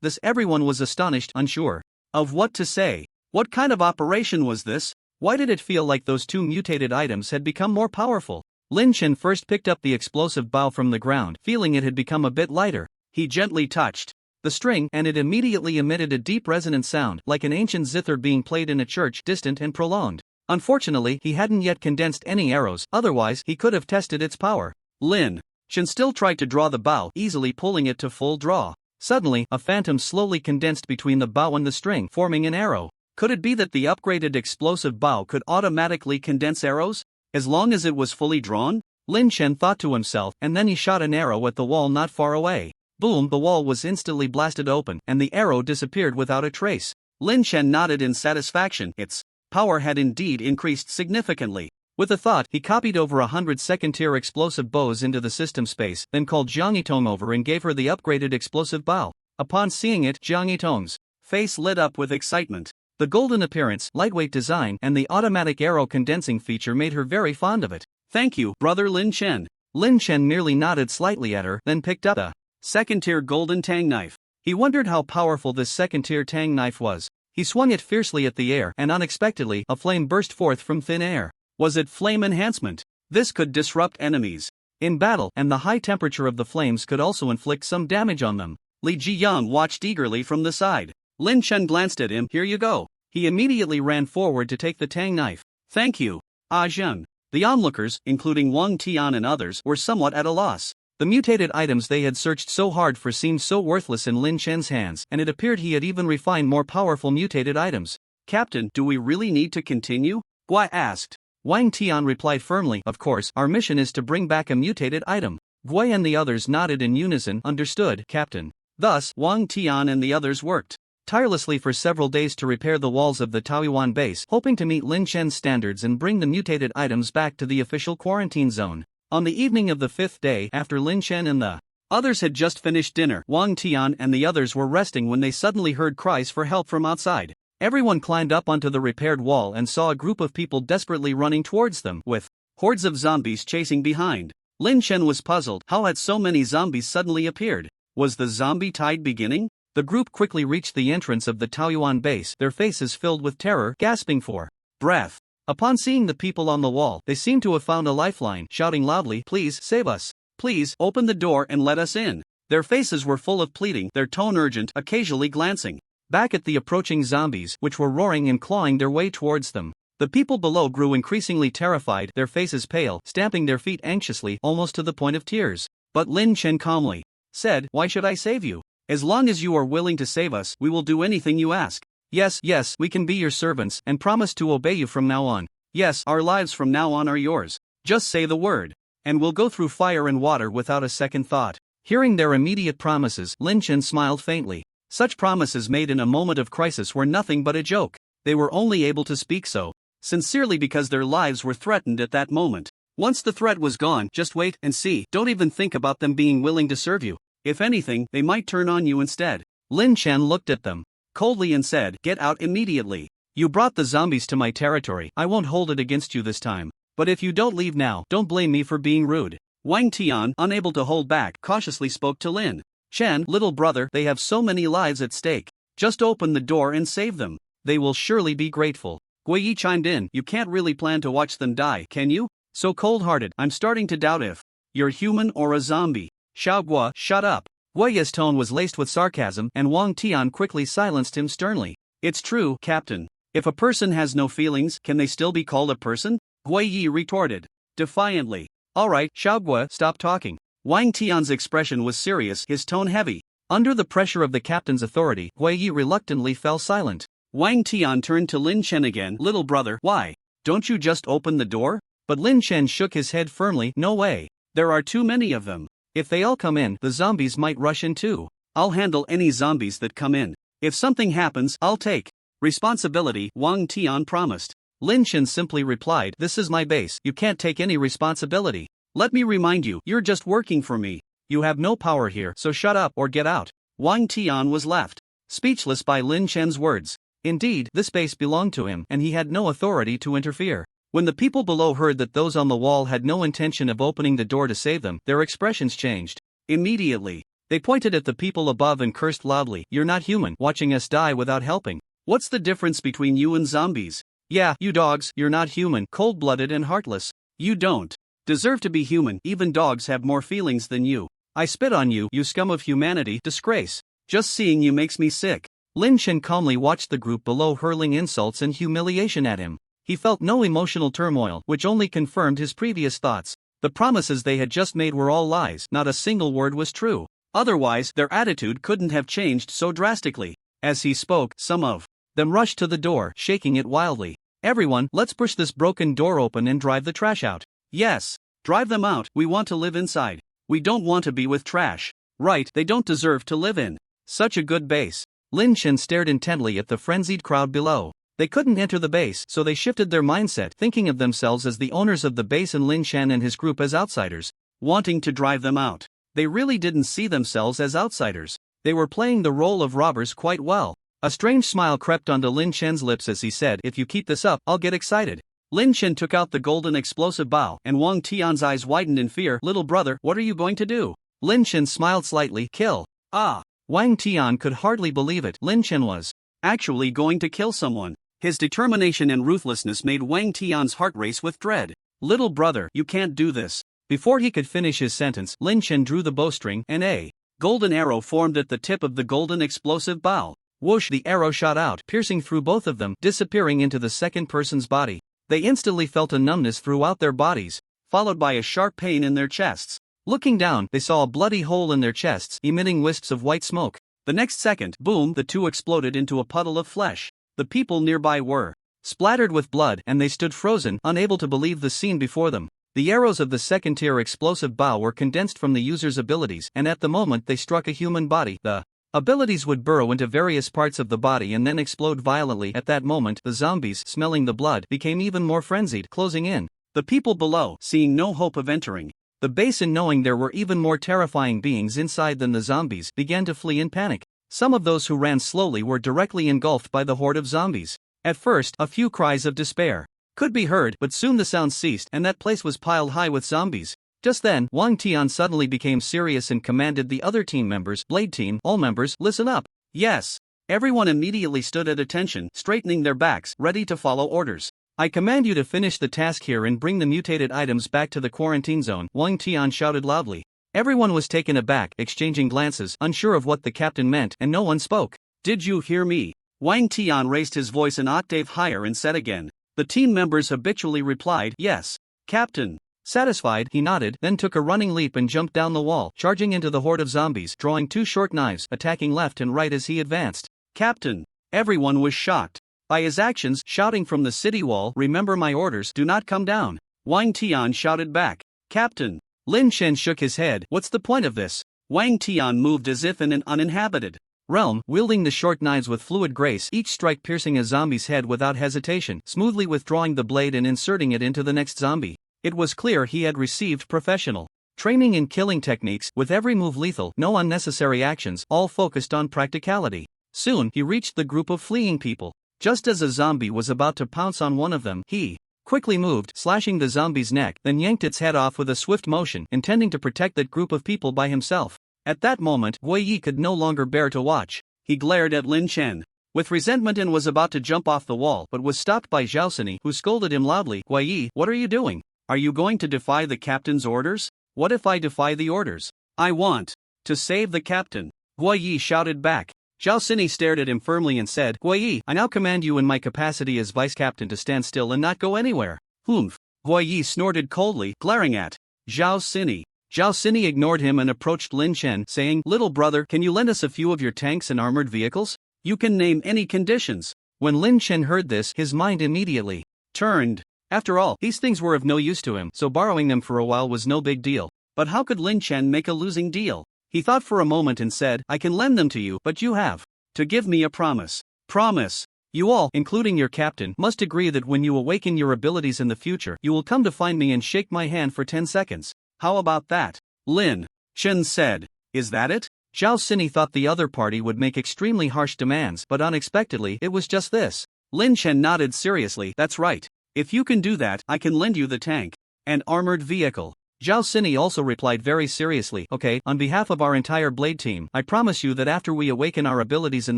This everyone was astonished, unsure of what to say. What kind of operation was this? Why did it feel like those 2 mutated items had become more powerful? Lin Chen first picked up the explosive bow from the ground, feeling it had become a bit lighter. He gently touched the string, and it immediately emitted a deep resonant sound, like an ancient zither being played in a church, distant and prolonged. Unfortunately, he hadn't yet condensed any arrows, otherwise he could have tested its power. Lin Chen still tried to draw the bow, easily pulling it to full draw. Suddenly, a phantom slowly condensed between the bow and the string, forming an arrow. Could it be that the upgraded explosive bow could automatically condense arrows? As long as it was fully drawn? Lin Chen thought to himself, and then he shot an arrow at the wall not far away. Boom, the wall was instantly blasted open, and the arrow disappeared without a trace. Lin Chen nodded in satisfaction. Its power had indeed increased significantly. With a thought, he copied over 100 second-tier explosive bows into the system space, then called Jiang Yitong over and gave her the upgraded explosive bow. Upon seeing it, Jiang Yitong's face lit up with excitement. The golden appearance, lightweight design, and the automatic arrow condensing feature made her very fond of it. "Thank you, brother Lin Chen." Lin Chen merely nodded slightly at her, then picked up the second-tier golden tang knife. He wondered how powerful this second-tier tang knife was. He swung it fiercely at the air, and unexpectedly, a flame burst forth from thin air. Was it flame enhancement? This could disrupt enemies in battle, and the high temperature of the flames could also inflict some damage on them. Li Jiyang watched eagerly from the side. Lin Chen glanced at him. "Here you go." He immediately ran forward to take the tang knife. "Thank you, Ah Zheng." The onlookers, including Wang Tian and others, were somewhat at a loss. The mutated items they had searched so hard for seemed so worthless in Lin Chen's hands, and it appeared he had even refined more powerful mutated items. "Captain, do we really need to continue?" Guai asked. Wang Tian replied firmly, "Of course, our mission is to bring back a mutated item." Guai and the others nodded in unison. "Understood, Captain." Thus, Wang Tian and the others worked tirelessly for several days to repair the walls of the Taoyuan base, hoping to meet Lin Chen's standards and bring the mutated items back to the official quarantine zone. On the evening of the 5th day, after Lin Chen and the others had just finished dinner, Wang Tian and the others were resting when they suddenly heard cries for help from outside. Everyone climbed up onto the repaired wall and saw a group of people desperately running towards them, with hordes of zombies chasing behind. Lin Chen was puzzled. How had so many zombies suddenly appeared? Was the zombie tide beginning? The group quickly reached the entrance of the Taoyuan base, their faces filled with terror, gasping for breath. Upon seeing the people on the wall, they seemed to have found a lifeline, shouting loudly, "Please, save us. Please, open the door and let us in." Their faces were full of pleading, their tone urgent, occasionally glancing back at the approaching zombies, which were roaring and clawing their way towards them. The people below grew increasingly terrified, their faces pale, stamping their feet anxiously, almost to the point of tears. But Lin Chen calmly said, "Why should I save you? As long as you are willing to save us, we will do anything you ask. Yes, we can be your servants, and promise to obey you from now on. Yes, our lives from now on are yours. Just say the word, and we'll go through fire and water without a second thought." Hearing their immediate promises, Lin Chen smiled faintly. Such promises made in a moment of crisis were nothing but a joke. They were only able to speak so sincerely because their lives were threatened at that moment. Once the threat was gone, just wait and see. Don't even think about them being willing to serve you. If anything, they might turn on you instead. Lin Chen looked at them coldly and said, "Get out immediately. You brought the zombies to my territory. I won't hold it against you this time. But if you don't leave now, don't blame me for being rude." Wang Tian, unable to hold back, cautiously spoke to Lin Chen, "Little brother, they have so many lives at stake. Just open the door and save them. They will surely be grateful." Gui Yi chimed in, "You can't really plan to watch them die, can you? So cold-hearted, I'm starting to doubt if you're human or a zombie." Xiao Guo, shut up. Gui Yi's tone was laced with sarcasm, and Wang Tian quickly silenced him sternly. "It's true, Captain. If a person has no feelings, can they still be called a person?" Gui Yi retorted defiantly. "Alright, Xiao Guo, stop talking." Wang Tian's expression was serious, his tone heavy. Under the pressure of the captain's authority, Gui Yi reluctantly fell silent. Wang Tian turned to Lin Chen again. "Little brother, why don't you just open the door?" But Lin Chen shook his head firmly. "No way. There are too many of them. If they all come in, the zombies might rush in too. I'll handle any zombies that come in. If something happens, I'll take responsibility," Wang Tian promised. Lin Chen simply replied, "This is my base, you can't take any responsibility. Let me remind you, you're just working for me. You have no power here, so shut up or get out." Wang Tian was left speechless by Lin Chen's words. Indeed, this base belonged to him, and he had no authority to interfere. When the people below heard that those on the wall had no intention of opening the door to save them, their expressions changed immediately. They pointed at the people above and cursed loudly, "You're not human, watching us die without helping. What's the difference between you and zombies? Yeah, you dogs, you're not human, cold-blooded and heartless. You don't deserve to be human, even dogs have more feelings than you. I spit on you, you scum of humanity, disgrace. Just seeing you makes me sick." Lin Chen calmly watched the group below hurling insults and humiliation at him. He felt no emotional turmoil, which only confirmed his previous thoughts. The promises they had just made were all lies, not a single word was true. Otherwise, their attitude couldn't have changed so drastically. As he spoke, some of them rushed to the door, shaking it wildly. Everyone, let's push this broken door open and drive the trash out. Yes. Drive them out, we want to live inside. We don't want to be with trash. Right, they don't deserve to live in such a good base. Lin Chen stared intently at the frenzied crowd below. They couldn't enter the base, so they shifted their mindset, thinking of themselves as the owners of the base and Lin Chen and his group as outsiders, wanting to drive them out. They really didn't see themselves as outsiders. They were playing the role of robbers quite well. A strange smile crept onto Lin Chen's lips as he said, if you keep this up, I'll get excited. Lin Chen took out the golden explosive bow, and Wang Tian's eyes widened in fear. Little brother, what are you going to do? Lin Chen smiled slightly. Kill. Ah. Wang Tian could hardly believe it. Lin Chen was actually going to kill someone. His determination and ruthlessness made Wang Tian's heart race with dread. Little brother, you can't do this. Before he could finish his sentence, Lin Chen drew the bowstring, and a golden arrow formed at the tip of the golden explosive bow. Whoosh, the arrow shot out, piercing through both of them, disappearing into the second person's body. They instantly felt a numbness throughout their bodies, followed by a sharp pain in their chests. Looking down, they saw a bloody hole in their chests, emitting wisps of white smoke. The next second, boom, the two exploded into a puddle of flesh. The people nearby were splattered with blood, and they stood frozen, unable to believe the scene before them. The arrows of the second-tier explosive bow were condensed from the user's abilities, and at the moment they struck a human body, the abilities would burrow into various parts of the body and then explode violently. At that moment, the zombies, smelling the blood, became even more frenzied, closing in. The people below, seeing no hope of entering the base and knowing there were even more terrifying beings inside than the zombies, began to flee in panic. Some of those who ran slowly were directly engulfed by the horde of zombies. At first, a few cries of despair could be heard, but soon the sound ceased and that place was piled high with zombies. Just then, Wang Tian suddenly became serious and commanded the other team members, Blade Team, all members, listen up. Yes. Everyone immediately stood at attention, straightening their backs, ready to follow orders. I command you to finish the task here and bring the mutated items back to the quarantine zone, Wang Tian shouted loudly. Everyone was taken aback, exchanging glances, unsure of what the captain meant, and no one spoke. Did you hear me? Wang Tian raised his voice an octave higher and said again. The team members habitually replied, yes, Captain. Satisfied, he nodded, then took a running leap and jumped down the wall, charging into the horde of zombies, drawing two short knives, attacking left and right as he advanced. Captain! Everyone was shocked by his actions, shouting from the city wall, remember my orders, do not come down. Wang Tian shouted back. Captain! Lin Chen shook his head, what's the point of this? Wang Tian moved as if in an uninhabited realm, wielding the short knives with fluid grace, each strike piercing a zombie's head without hesitation, smoothly withdrawing the blade and inserting it into the next zombie. It was clear he had received professional training in killing techniques, with every move lethal, no unnecessary actions, all focused on practicality. Soon, he reached the group of fleeing people. Just as a zombie was about to pounce on one of them, he quickly moved, slashing the zombie's neck, then yanked its head off with a swift motion, intending to protect that group of people by himself. At that moment, Wei Yi could no longer bear to watch. He glared at Lin Chen with resentment and was about to jump off the wall, but was stopped by Zhao Sini, who scolded him loudly. Wei Yi, what are you doing? Are you going to defy the captain's orders? What if I defy the orders? I want to save the captain. Wei Yi shouted back. Zhao Sini stared at him firmly and said, Wei Yi, I now command you in my capacity as vice captain to stand still and not go anywhere. Humph. Wei Yi snorted coldly, glaring at Zhao Sini. Zhao Sini ignored him and approached Lin Chen, saying, little brother, can you lend us a few of your tanks and armored vehicles? You can name any conditions. When Lin Chen heard this, his mind immediately turned. After all, these things were of no use to him, so borrowing them for a while was no big deal. But how could Lin Chen make a losing deal? He thought for a moment and said, I can lend them to you, but you have to give me a promise. Promise. You all, including your captain, must agree that when you awaken your abilities in the future, you will come to find me and shake my hand for 10 seconds. How about that? Lin Chen said. Is that it? Zhao Sini thought the other party would make extremely harsh demands, but unexpectedly, it was just this. Lin Chen nodded seriously, that's right. If you can do that, I can lend you the tank and armored vehicle. Zhao Sini also replied very seriously, okay, on behalf of our entire Blade team, I promise you that after we awaken our abilities in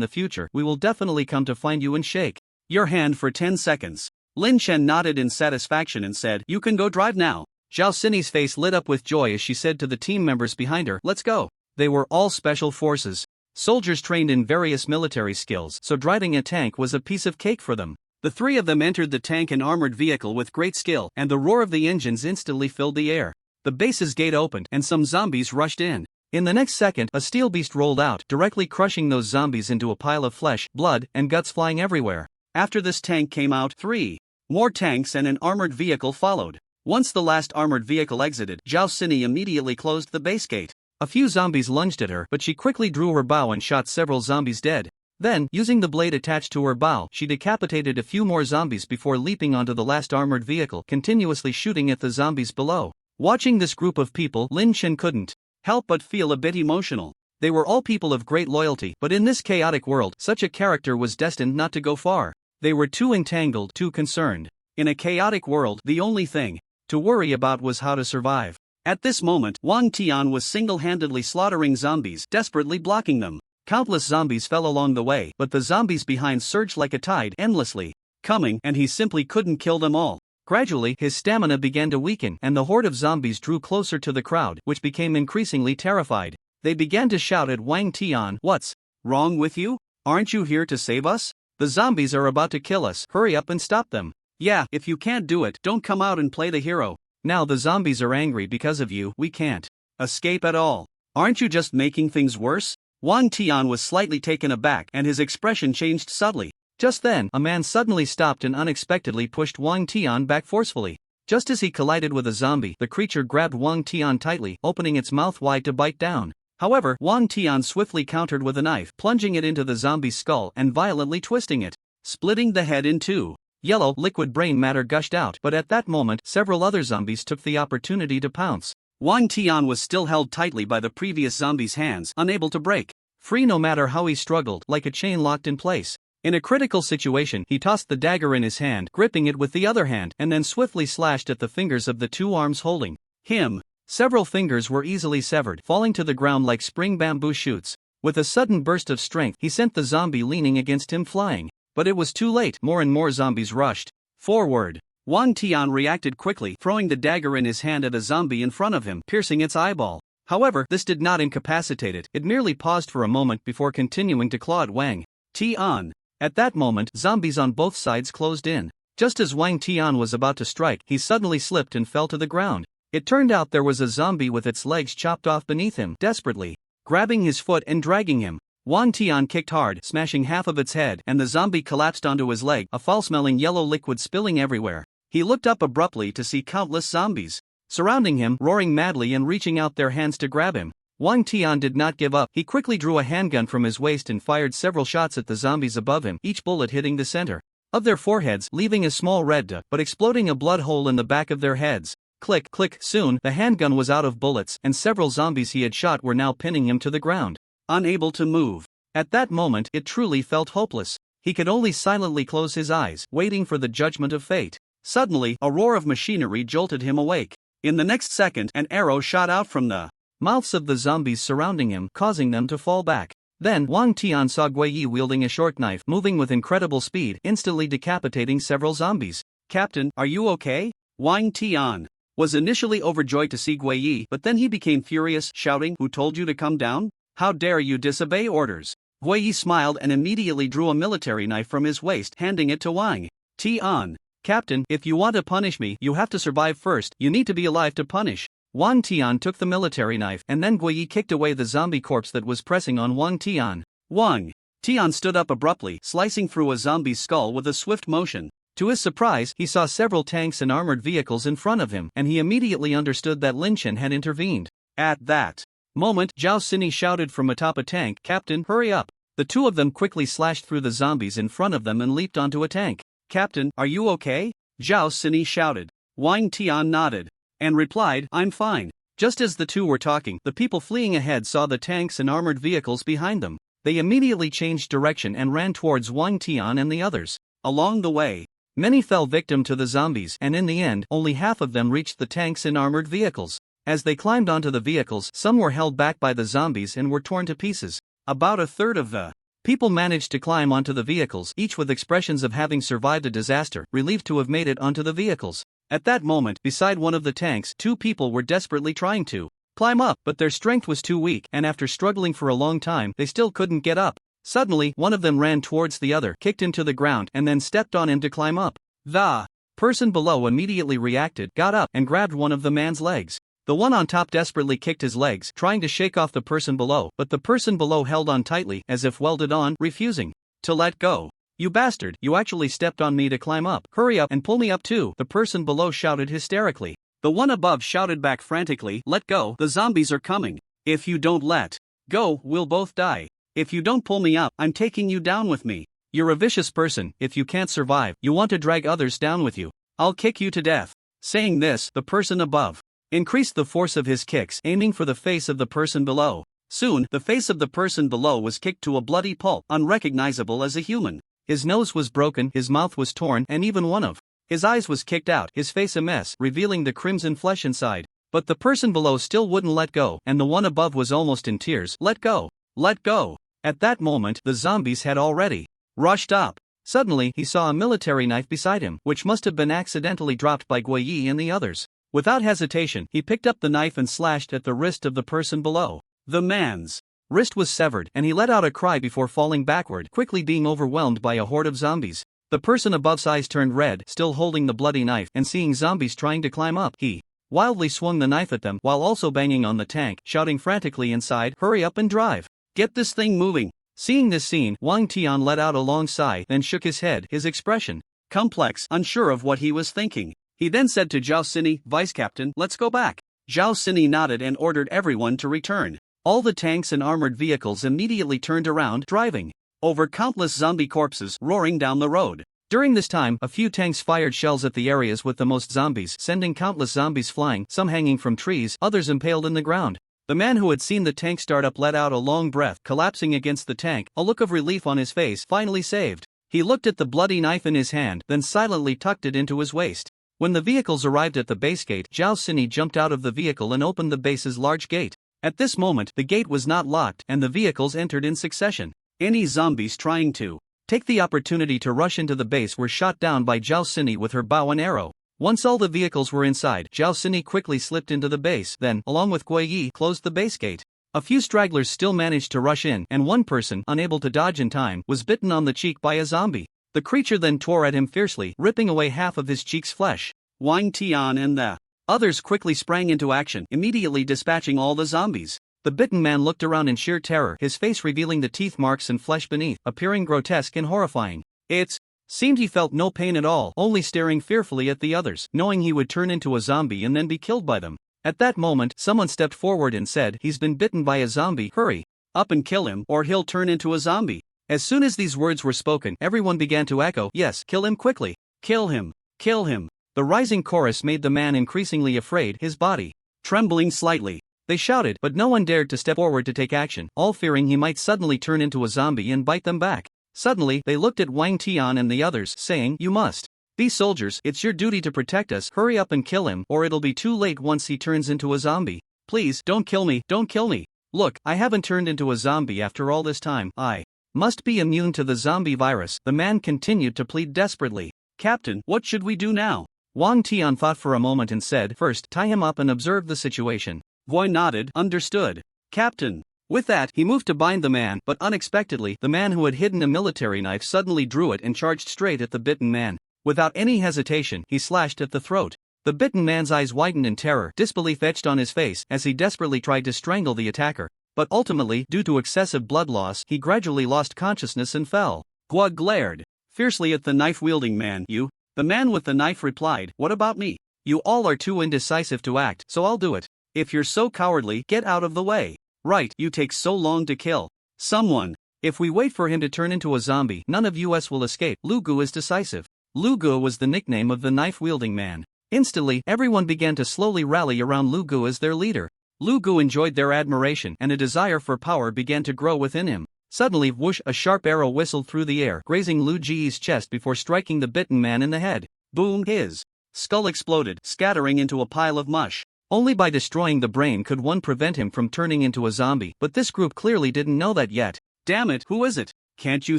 the future, we will definitely come to find you and shake your hand for 10 seconds. Lin Chen nodded in satisfaction and said, you can go drive now. Zhao Sini's face lit up with joy as she said to the team members behind her, let's go. They were all special forces soldiers trained in various military skills, so driving a tank was a piece of cake for them. The three of them entered the tank and armored vehicle with great skill, and the roar of the engines instantly filled the air. The base's gate opened, and some zombies rushed in. In the next second, a steel beast rolled out, directly crushing those zombies into a pile of flesh, blood, and guts flying everywhere. After this tank came out 3 more tanks and an armored vehicle followed. Once the last armored vehicle exited, Zhao Cini immediately closed the base gate. A few zombies lunged at her, but she quickly drew her bow and shot several zombies dead. Then, using the blade attached to her bow, she decapitated a few more zombies before leaping onto the last armored vehicle, continuously shooting at the zombies below. Watching this group of people, Lin Chen couldn't help but feel a bit emotional. They were all people of great loyalty, but in this chaotic world, such a character was destined not to go far. They were too entangled, too concerned. In a chaotic world, the only thing to worry about was how to survive. At this moment, Wang Tian was single-handedly slaughtering zombies, desperately blocking them. Countless zombies fell along the way, but the zombies behind surged like a tide, endlessly coming, and he simply couldn't kill them all. Gradually, his stamina began to weaken, and the horde of zombies drew closer to the crowd, which became increasingly terrified. They began to shout at Wang Tian, "What's wrong with you? Aren't you here to save us? The zombies are about to kill us, hurry up and stop them. Yeah, if you can't do it, don't come out and play the hero. Now the zombies are angry because of you, we can't escape at all. Aren't you just making things worse?" Wang Tian was slightly taken aback, and his expression changed subtly. Just then, a man suddenly stopped and unexpectedly pushed Wang Tian back forcefully. Just as he collided with a zombie, the creature grabbed Wang Tian tightly, opening its mouth wide to bite down. However, Wang Tian swiftly countered with a knife, plunging it into the zombie's skull and violently twisting it, splitting the head in two. Yellow, liquid brain matter gushed out, but at that moment, several other zombies took the opportunity to pounce. Wang Tian was still held tightly by the previous zombie's hands, unable to break free no matter how he struggled, like a chain locked in place. In a critical situation, he tossed the dagger in his hand, gripping it with the other hand, and then swiftly slashed at the fingers of the two arms holding him. Several fingers were easily severed, falling to the ground like spring bamboo shoots. With a sudden burst of strength, he sent the zombie leaning against him flying. But it was too late, more and more zombies rushed forward. Wang Tian reacted quickly, throwing the dagger in his hand at a zombie in front of him, piercing its eyeball. However, this did not incapacitate it merely paused for a moment before continuing to claw at Wang Tian. At that moment, zombies on both sides closed in. Just as Wang Tian was about to strike, he suddenly slipped and fell to the ground. It turned out there was a zombie with its legs chopped off beneath him, desperately grabbing his foot and dragging him. Wang Tian kicked hard, smashing half of its head, and the zombie collapsed onto his leg, a foul-smelling yellow liquid spilling everywhere. He looked up abruptly to see countless zombies surrounding him, roaring madly and reaching out their hands to grab him. Wang Tian did not give up. He quickly drew a handgun from his waist and fired several shots at the zombies above him, each bullet hitting the center of their foreheads, leaving a small red dot, but exploding a blood hole in the back of their heads. Click, click, soon, the handgun was out of bullets, and several zombies he had shot were now pinning him to the ground, unable to move. At that moment, it truly felt hopeless. He could only silently close his eyes, waiting for the judgment of fate. Suddenly, a roar of machinery jolted him awake. In the next second, an arrow shot out from the mouths of the zombies surrounding him, causing them to fall back. Then, Wang Tian saw Guiyi wielding a short knife, moving with incredible speed, instantly decapitating several zombies. "Captain, are you okay?" Wang Tian was initially overjoyed to see Guiyi, but then he became furious, shouting, "Who told you to come down? How dare you disobey orders?" Guiyi smiled and immediately drew a military knife from his waist, handing it to Wang Tian. "Captain, if you want to punish me, you have to survive first. You need to be alive to punish." Wang Tian took the military knife, and then Guiyi kicked away the zombie corpse that was pressing on Wang Tian. Wang Tian stood up abruptly, slicing through a zombie's skull with a swift motion. To his surprise, he saw several tanks and armored vehicles in front of him, and he immediately understood that Lin Chen had intervened. At that moment, Zhao Cini shouted from atop a tank, "Captain, hurry up." The two of them quickly slashed through the zombies in front of them and leaped onto a tank. "Captain, are you okay?" Zhao Cini shouted. Wang Tian nodded and replied, "I'm fine." Just as the two were talking, the people fleeing ahead saw the tanks and armored vehicles behind them. They immediately changed direction and ran towards Wang Tian and the others. Along the way, many fell victim to the zombies, and in the end, only half of them reached the tanks and armored vehicles. As they climbed onto the vehicles, some were held back by the zombies and were torn to pieces. About a third of the people managed to climb onto the vehicles, each with expressions of having survived a disaster, relieved to have made it onto the vehicles. At that moment, beside one of the tanks, two people were desperately trying to climb up, but their strength was too weak, and after struggling for a long time, they still couldn't get up. Suddenly, one of them ran towards the other, kicked him to the ground, and then stepped on him to climb up. The person below immediately reacted, got up, and grabbed one of the man's legs. The one on top desperately kicked his legs, trying to shake off the person below, but the person below held on tightly, as if welded on, refusing to let go. "You bastard, you actually stepped on me to climb up. Hurry up and pull me up too," the person below shouted hysterically. The one above shouted back frantically, "Let go, the zombies are coming. If you don't let go, we'll both die. If you don't pull me up, I'm taking you down with me. You're a vicious person. If you can't survive, you want to drag others down with you. I'll kick you to death." Saying this, the person above increased the force of his kicks, aiming for the face of the person below. Soon, the face of the person below was kicked to a bloody pulp, unrecognizable as a human. His nose was broken, his mouth was torn, and even one of his eyes was kicked out, his face a mess, revealing the crimson flesh inside. But the person below still wouldn't let go, and the one above was almost in tears. "Let go! Let go!" At that moment, the zombies had already rushed up. Suddenly, he saw a military knife beside him, which must have been accidentally dropped by Guiyi and the others. Without hesitation, he picked up the knife and slashed at the wrist of the person below. The man's wrist was severed, and he let out a cry before falling backward, quickly being overwhelmed by a horde of zombies. The person above's eyes turned red, still holding the bloody knife, and seeing zombies trying to climb up, he wildly swung the knife at them while also banging on the tank, shouting frantically inside, "Hurry up and drive! Get this thing moving!" Seeing this scene, Wang Tian let out a long sigh, then shook his head, his expression complex, unsure of what he was thinking. He then said to Zhao Sini, "Vice Captain, let's go back." Zhao Sini nodded and ordered everyone to return. All the tanks and armored vehicles immediately turned around, driving over countless zombie corpses, roaring down the road. During this time, a few tanks fired shells at the areas with the most zombies, sending countless zombies flying, some hanging from trees, others impaled in the ground. The man who had seen the tank start up let out a long breath, collapsing against the tank, a look of relief on his face, finally saved. He looked at the bloody knife in his hand, then silently tucked it into his waist. When the vehicles arrived at the base gate, Zhao Sini jumped out of the vehicle and opened the base's large gate. At this moment, the gate was not locked, and the vehicles entered in succession. Any zombies trying to take the opportunity to rush into the base were shot down by Zhao Sini with her bow and arrow. Once all the vehicles were inside, Zhao Sini quickly slipped into the base, then, along with Guiyi, closed the base gate. A few stragglers still managed to rush in, and one person, unable to dodge in time, was bitten on the cheek by a zombie. The creature then tore at him fiercely, ripping away half of his cheek's flesh. Wang Tian and the others quickly sprang into action, immediately dispatching all the zombies. The bitten man looked around in sheer terror, his face revealing the teeth marks and flesh beneath, appearing grotesque and horrifying. It seemed he felt no pain at all, only staring fearfully at the others, knowing he would turn into a zombie and then be killed by them. At that moment, someone stepped forward and said, "He's been bitten by a zombie, hurry up and kill him, or he'll turn into a zombie." As soon as these words were spoken, everyone began to echo, "Yes, kill him quickly! Kill him! Kill him!" The rising chorus made the man increasingly afraid, his body trembling slightly. They shouted, but no one dared to step forward to take action, all fearing he might suddenly turn into a zombie and bite them back. Suddenly, they looked at Wang Tian and the others, saying, "You must be soldiers, it's your duty to protect us, hurry up and kill him, or it'll be too late once he turns into a zombie. Please, don't kill me, don't kill me. Look, I haven't turned into a zombie after all this time, I must be immune to the zombie virus." The man continued to plead desperately. "Captain, what should we do now?" Wang Tian thought for a moment and said, "First, tie him up and observe the situation." Gui nodded, "Understood, Captain." With that, he moved to bind the man, but unexpectedly, the man who had hidden a military knife suddenly drew it and charged straight at the bitten man. Without any hesitation, he slashed at the throat. The bitten man's eyes widened in terror, disbelief etched on his face, as he desperately tried to strangle the attacker. But ultimately, due to excessive blood loss, he gradually lost consciousness and fell. Gua glared fiercely at the knife-wielding man. "You?" The man with the knife replied, "What about me? You all are too indecisive to act, so I'll do it. If you're so cowardly, get out of the way. Right, you take so long to kill someone. If we wait for him to turn into a zombie, none of us will escape." Lu Gu is decisive. Lu Gu was the nickname of the knife-wielding man. Instantly, everyone began to slowly rally around Lu Gu as their leader. Lu Gu enjoyed their admiration, and a desire for power began to grow within him. Suddenly, whoosh, a sharp arrow whistled through the air, grazing Lu Ji's chest before striking the bitten man in the head. Boom! His skull exploded, scattering into a pile of mush. Only by destroying the brain could one prevent him from turning into a zombie, but this group clearly didn't know that yet. "Damn it, who is it? Can't you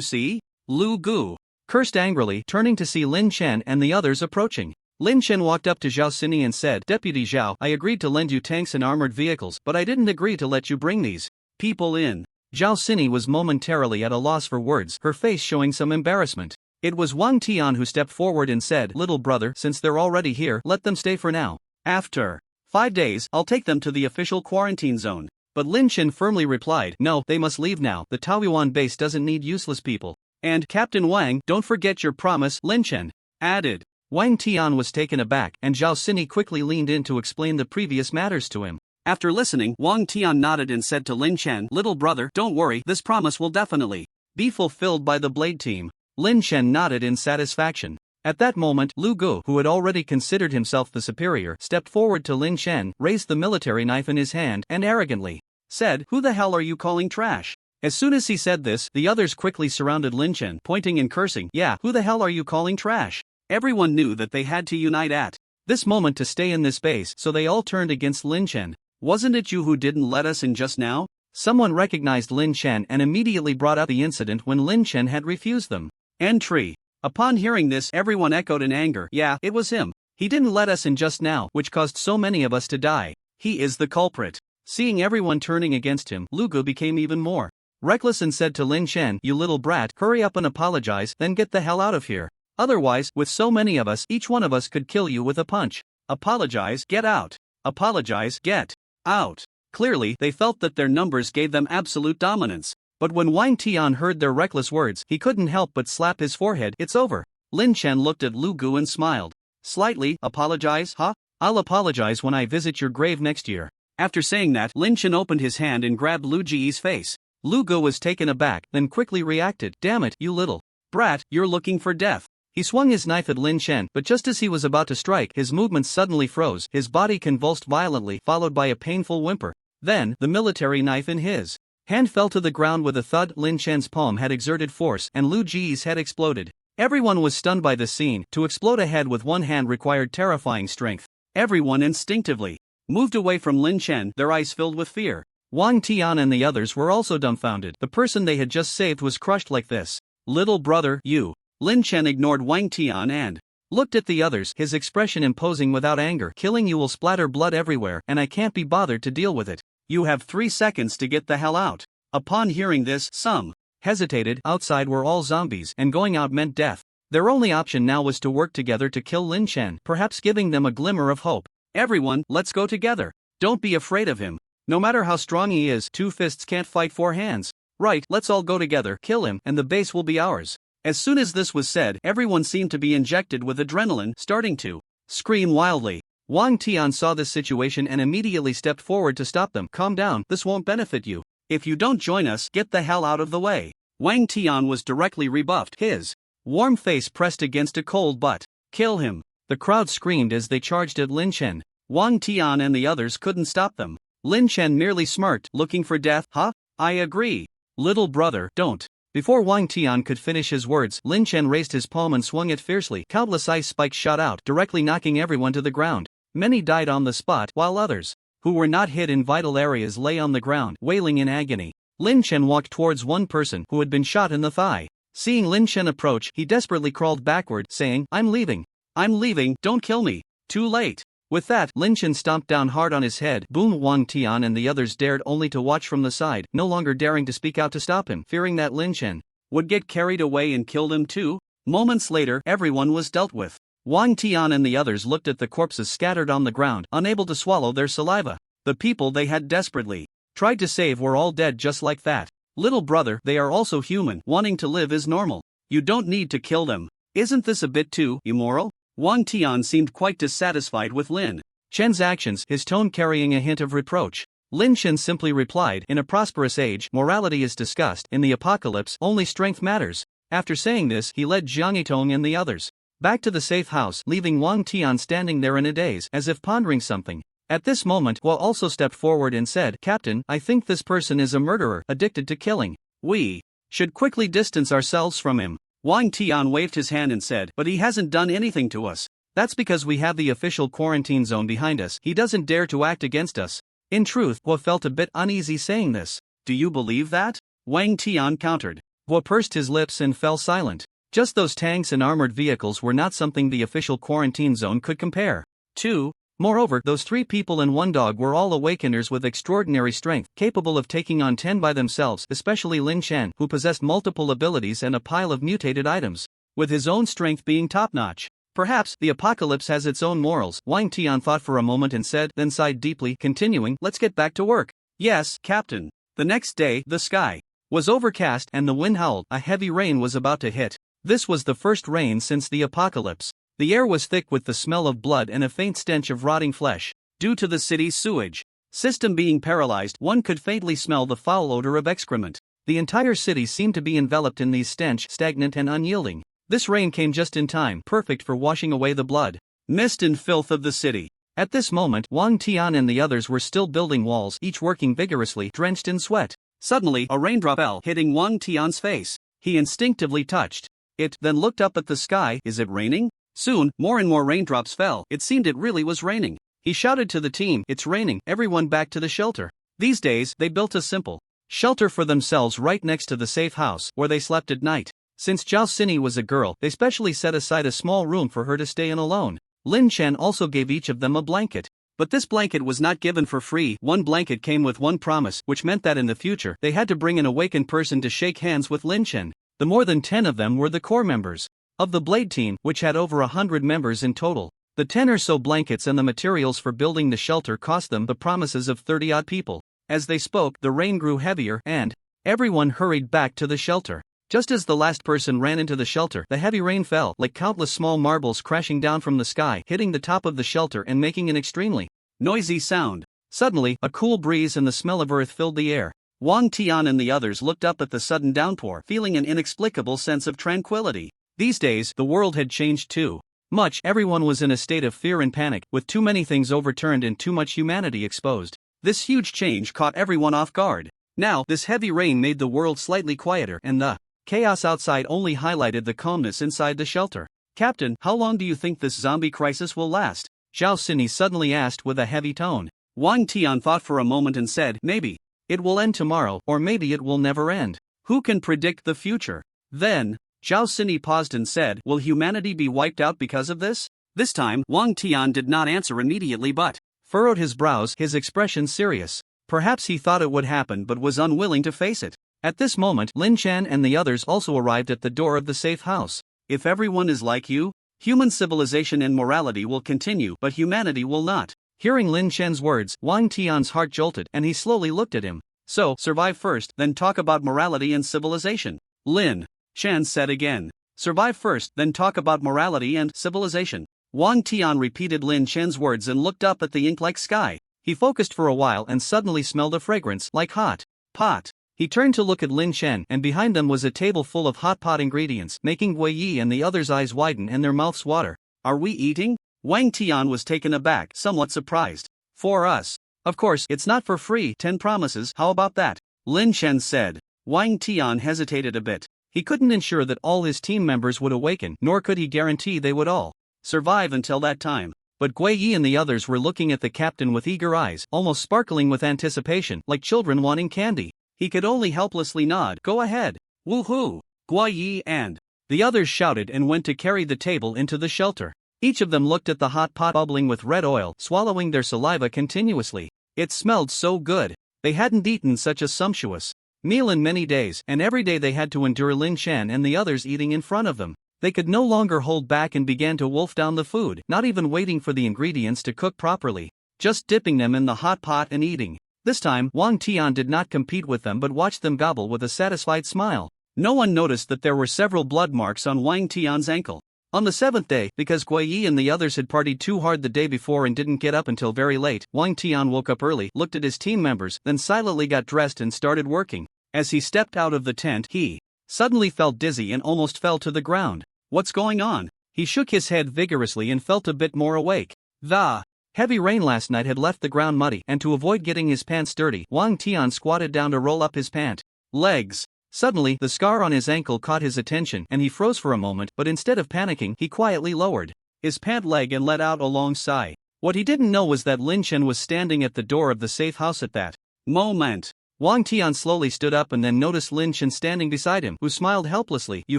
see?" Lu Gu cursed angrily, turning to see Lin Chen and the others approaching. Lin Chen walked up to Zhao Sini and said, "Deputy Zhao, I agreed to lend you tanks and armored vehicles, but I didn't agree to let you bring these people in." Zhao Sini was momentarily at a loss for words, her face showing some embarrassment. It was Wang Tian who stepped forward and said, "Little brother, since they're already here, let them stay for now. After 5 days, I'll take them to the official quarantine zone." But Lin Chen firmly replied, "No, they must leave now. The Taoyuan base doesn't need useless people. And, Captain Wang, don't forget your promise," Lin Chen added. Wang Tian was taken aback, and Zhao Sini quickly leaned in to explain the previous matters to him. After listening, Wang Tian nodded and said to Lin Chen, "Little brother, don't worry, this promise will definitely be fulfilled by the Blade team." Lin Chen nodded in satisfaction. At that moment, Lu Gu, who had already considered himself the superior, stepped forward to Lin Chen, raised the military knife in his hand, and arrogantly said, "Who the hell are you calling trash?" As soon as he said this, the others quickly surrounded Lin Chen, pointing and cursing, "Yeah, who the hell are you calling trash?" Everyone knew that they had to unite at this moment to stay in this base, so they all turned against Lin Chen. "Wasn't it you who didn't let us in just now?" Someone recognized Lin Chen and immediately brought up the incident when Lin Chen had refused them entry. Upon hearing this, everyone echoed in anger, "Yeah, it was him. He didn't let us in just now, which caused so many of us to die. He is the culprit." Seeing everyone turning against him, Lu Gu became even more reckless and said to Lin Chen, "You little brat, hurry up and apologize, then get the hell out of here. Otherwise, with so many of us, each one of us could kill you with a punch. Apologize, get out. Apologize, get out." Clearly, they felt that their numbers gave them absolute dominance. But when Wang Tian heard their reckless words, he couldn't help but slap his forehead. "It's over." Lin Chen looked at Lu Gu and smiled slightly. "Apologize, huh? I'll apologize when I visit your grave next year." After saying that, Lin Chen opened his hand and grabbed Lu Ji's face. Lu Gu was taken aback, then quickly reacted, "Damn it, you little brat, you're looking for death." He swung his knife at Lin Chen, but just as he was about to strike, his movements suddenly froze, his body convulsed violently, followed by a painful whimper. Then, the military knife in his hand fell to the ground with a thud. Lin Chen's palm had exerted force, and Lu Ji's head exploded. Everyone was stunned by the scene. To explode a head with one hand required terrifying strength. Everyone instinctively moved away from Lin Chen, their eyes filled with fear. Wang Tian and the others were also dumbfounded. The person they had just saved was crushed like this. "Little brother, you." Lin Chen ignored Wang Tian and looked at the others, his expression imposing without anger. "Killing you will splatter blood everywhere, and I can't be bothered to deal with it. You have 3 seconds to get the hell out." Upon hearing this, some hesitated. Outside were all zombies, and going out meant death. Their only option now was to work together to kill Lin Chen, perhaps giving them a glimmer of hope. "Everyone, let's go together. Don't be afraid of him. No matter how strong he is, 2 fists can't fight 4 hands. Right, let's all go together, kill him, and the base will be ours." As soon as this was said, everyone seemed to be injected with adrenaline, starting to scream wildly. Wang Tian saw this situation and immediately stepped forward to stop them. "Calm down, this won't benefit you. If you don't join us, get the hell out of the way." Wang Tian was directly rebuffed, his warm face pressed against a cold butt. "Kill him." The crowd screamed as they charged at Lin Chen. Wang Tian and the others couldn't stop them. Lin Chen merely smirked, "Looking for death, huh? I agree. Little brother, don't." Before Wang Tian could finish his words, Lin Chen raised his palm and swung it fiercely. Countless ice spikes shot out, directly knocking everyone to the ground. Many died on the spot, while others, who were not hit in vital areas, lay on the ground, wailing in agony. Lin Chen walked towards one person who had been shot in the thigh. Seeing Lin Chen approach, he desperately crawled backward, saying, "I'm leaving. I'm leaving, don't kill me." Too late. With that, Lin Chen stomped down hard on his head. Boom! Wang Tian and the others dared only to watch from the side, no longer daring to speak out to stop him, fearing that Lin Chen would get carried away and kill them too. Moments later, everyone was dealt with. Wang Tian and the others looked at the corpses scattered on the ground, unable to swallow their saliva. The people they had desperately tried to save were all dead just like that. "Little brother, they are also human. Wanting to live is normal. You don't need to kill them. Isn't this a bit too immoral?" Wang Tian seemed quite dissatisfied with Lin Chen's actions, his tone carrying a hint of reproach. Lin Chen simply replied, "In a prosperous age, morality is discussed. In the apocalypse, only strength matters." After saying this, he led Jiang Yitong and the others back to the safe house, leaving Wang Tian standing there in a daze, as if pondering something. At this moment, Hua also stepped forward and said, "Captain, I think this person is a murderer, addicted to killing. We should quickly distance ourselves from him." Wang Tian waved his hand and said, "But he hasn't done anything to us. That's because we have the official quarantine zone behind us. He doesn't dare to act against us." In truth, Hua felt a bit uneasy saying this. "Do you believe that?" Wang Tian countered. Hua pursed his lips and fell silent. Just those tanks and armored vehicles were not something the official quarantine zone could compare to. Moreover, those 3 people and 1 dog were all awakeners with extraordinary strength, capable of taking on 10 by themselves, especially Lin Chen, who possessed multiple abilities and a pile of mutated items, with his own strength being top-notch. Perhaps the apocalypse has its own morals, Wang Tian thought for a moment and said, then sighed deeply, continuing, let's get back to work. Yes, Captain. The next day, the sky was overcast and the wind howled. A heavy rain was about to hit. This was the first rain since the apocalypse. The air was thick with the smell of blood and a faint stench of rotting flesh. Due to the city's sewage system being paralyzed, one could faintly smell the foul odor of excrement. The entire city seemed to be enveloped in these stench, stagnant and unyielding. This rain came just in time, perfect for washing away the blood, mist and filth of the city. At this moment, Wang Tian and the others were still building walls, each working vigorously, drenched in sweat. Suddenly, a raindrop fell, hitting Wang Tian's face. He instinctively touched it, then looked up at the sky. Is it raining? Soon, more and more raindrops fell. It seemed it really was raining. He shouted to the team, it's raining, everyone back to the shelter. These days, they built a simple shelter for themselves right next to the safe house, where they slept at night. Since Zhao Xini was a girl, they specially set aside a small room for her to stay in alone. Lin Chen also gave each of them a blanket. But this blanket was not given for free. 1 blanket came with 1 promise, which meant that in the future, they had to bring an awakened person to shake hands with Lin Chen. The more than 10 of them were the core members of the Blade team, which had over 100 members in total. The 10 or so blankets and the materials for building the shelter cost them the promises of 30-odd people. As they spoke, the rain grew heavier, and everyone hurried back to the shelter. Just as the last person ran into the shelter, the heavy rain fell, like countless small marbles crashing down from the sky, hitting the top of the shelter and making an extremely noisy sound. Suddenly, a cool breeze and the smell of earth filled the air. Wang Tian and the others looked up at the sudden downpour, feeling an inexplicable sense of tranquility. These days, the world had changed too much. Everyone was in a state of fear and panic, with too many things overturned and too much humanity exposed. This huge change caught everyone off guard. Now, this heavy rain made the world slightly quieter, and the chaos outside only highlighted the calmness inside the shelter. Captain, how long do you think this zombie crisis will last? Zhao Xini suddenly asked with a heavy tone. Wang Tian thought for a moment and said, maybe it will end tomorrow, or maybe it will never end. Who can predict the future? Then, Zhao Xini paused and said, will humanity be wiped out because of this? This time, Wang Tian did not answer immediately but furrowed his brows, his expression serious. Perhaps he thought it would happen but was unwilling to face it. At this moment, Lin Chen and the others also arrived at the door of the safe house. If everyone is like you, human civilization and morality will continue, but humanity will not. Hearing Lin Chen's words, Wang Tian's heart jolted, and he slowly looked at him. So, survive first, then talk about morality and civilization. Lin Chen said again. Survive first, then talk about morality and civilization. Wang Tian repeated Lin Chen's words and looked up at the ink-like sky. He focused for a while and suddenly smelled a fragrance, like hot pot. He turned to look at Lin Chen, and behind them was a table full of hot pot ingredients, making Gui Yi and the others' eyes widen and their mouths water. Are we eating? Wang Tian was taken aback, somewhat surprised. For us. Of course, it's not for free. 10 promises, how about that? Lin Chen said. Wang Tian hesitated a bit. He couldn't ensure that all his team members would awaken, nor could he guarantee they would all survive until that time. But Gui Yi and the others were looking at the captain with eager eyes, almost sparkling with anticipation, like children wanting candy. He could only helplessly nod. Go ahead. Woohoo! Gui Yi and the others shouted and went to carry the table into the shelter. Each of them looked at the hot pot bubbling with red oil, swallowing their saliva continuously. It smelled so good. They hadn't eaten such a sumptuous meal in many days, and every day they had to endure Lin Chen and the others eating in front of them. They could no longer hold back and began to wolf down the food, not even waiting for the ingredients to cook properly, just dipping them in the hot pot and eating. This time, Wang Tian did not compete with them but watched them gobble with a satisfied smile. No one noticed that there were several blood marks on Wang Tian's ankle. On the 7th day, because Gui Yi and the others had partied too hard the day before and didn't get up until very late, Wang Tian woke up early, looked at his team members, then silently got dressed and started working. As he stepped out of the tent, he suddenly felt dizzy and almost fell to the ground. What's going on? He shook his head vigorously and felt a bit more awake. The heavy rain last night had left the ground muddy, and to avoid getting his pants dirty, Wang Tian squatted down to roll up his pant legs. Suddenly, the scar on his ankle caught his attention and he froze for a moment, but instead of panicking, he quietly lowered his pant leg and let out a long sigh. What he didn't know was that Lin Chen was standing at the door of the safe house at that moment. Wang Tian slowly stood up and then noticed Lin Chen standing beside him, who smiled helplessly. You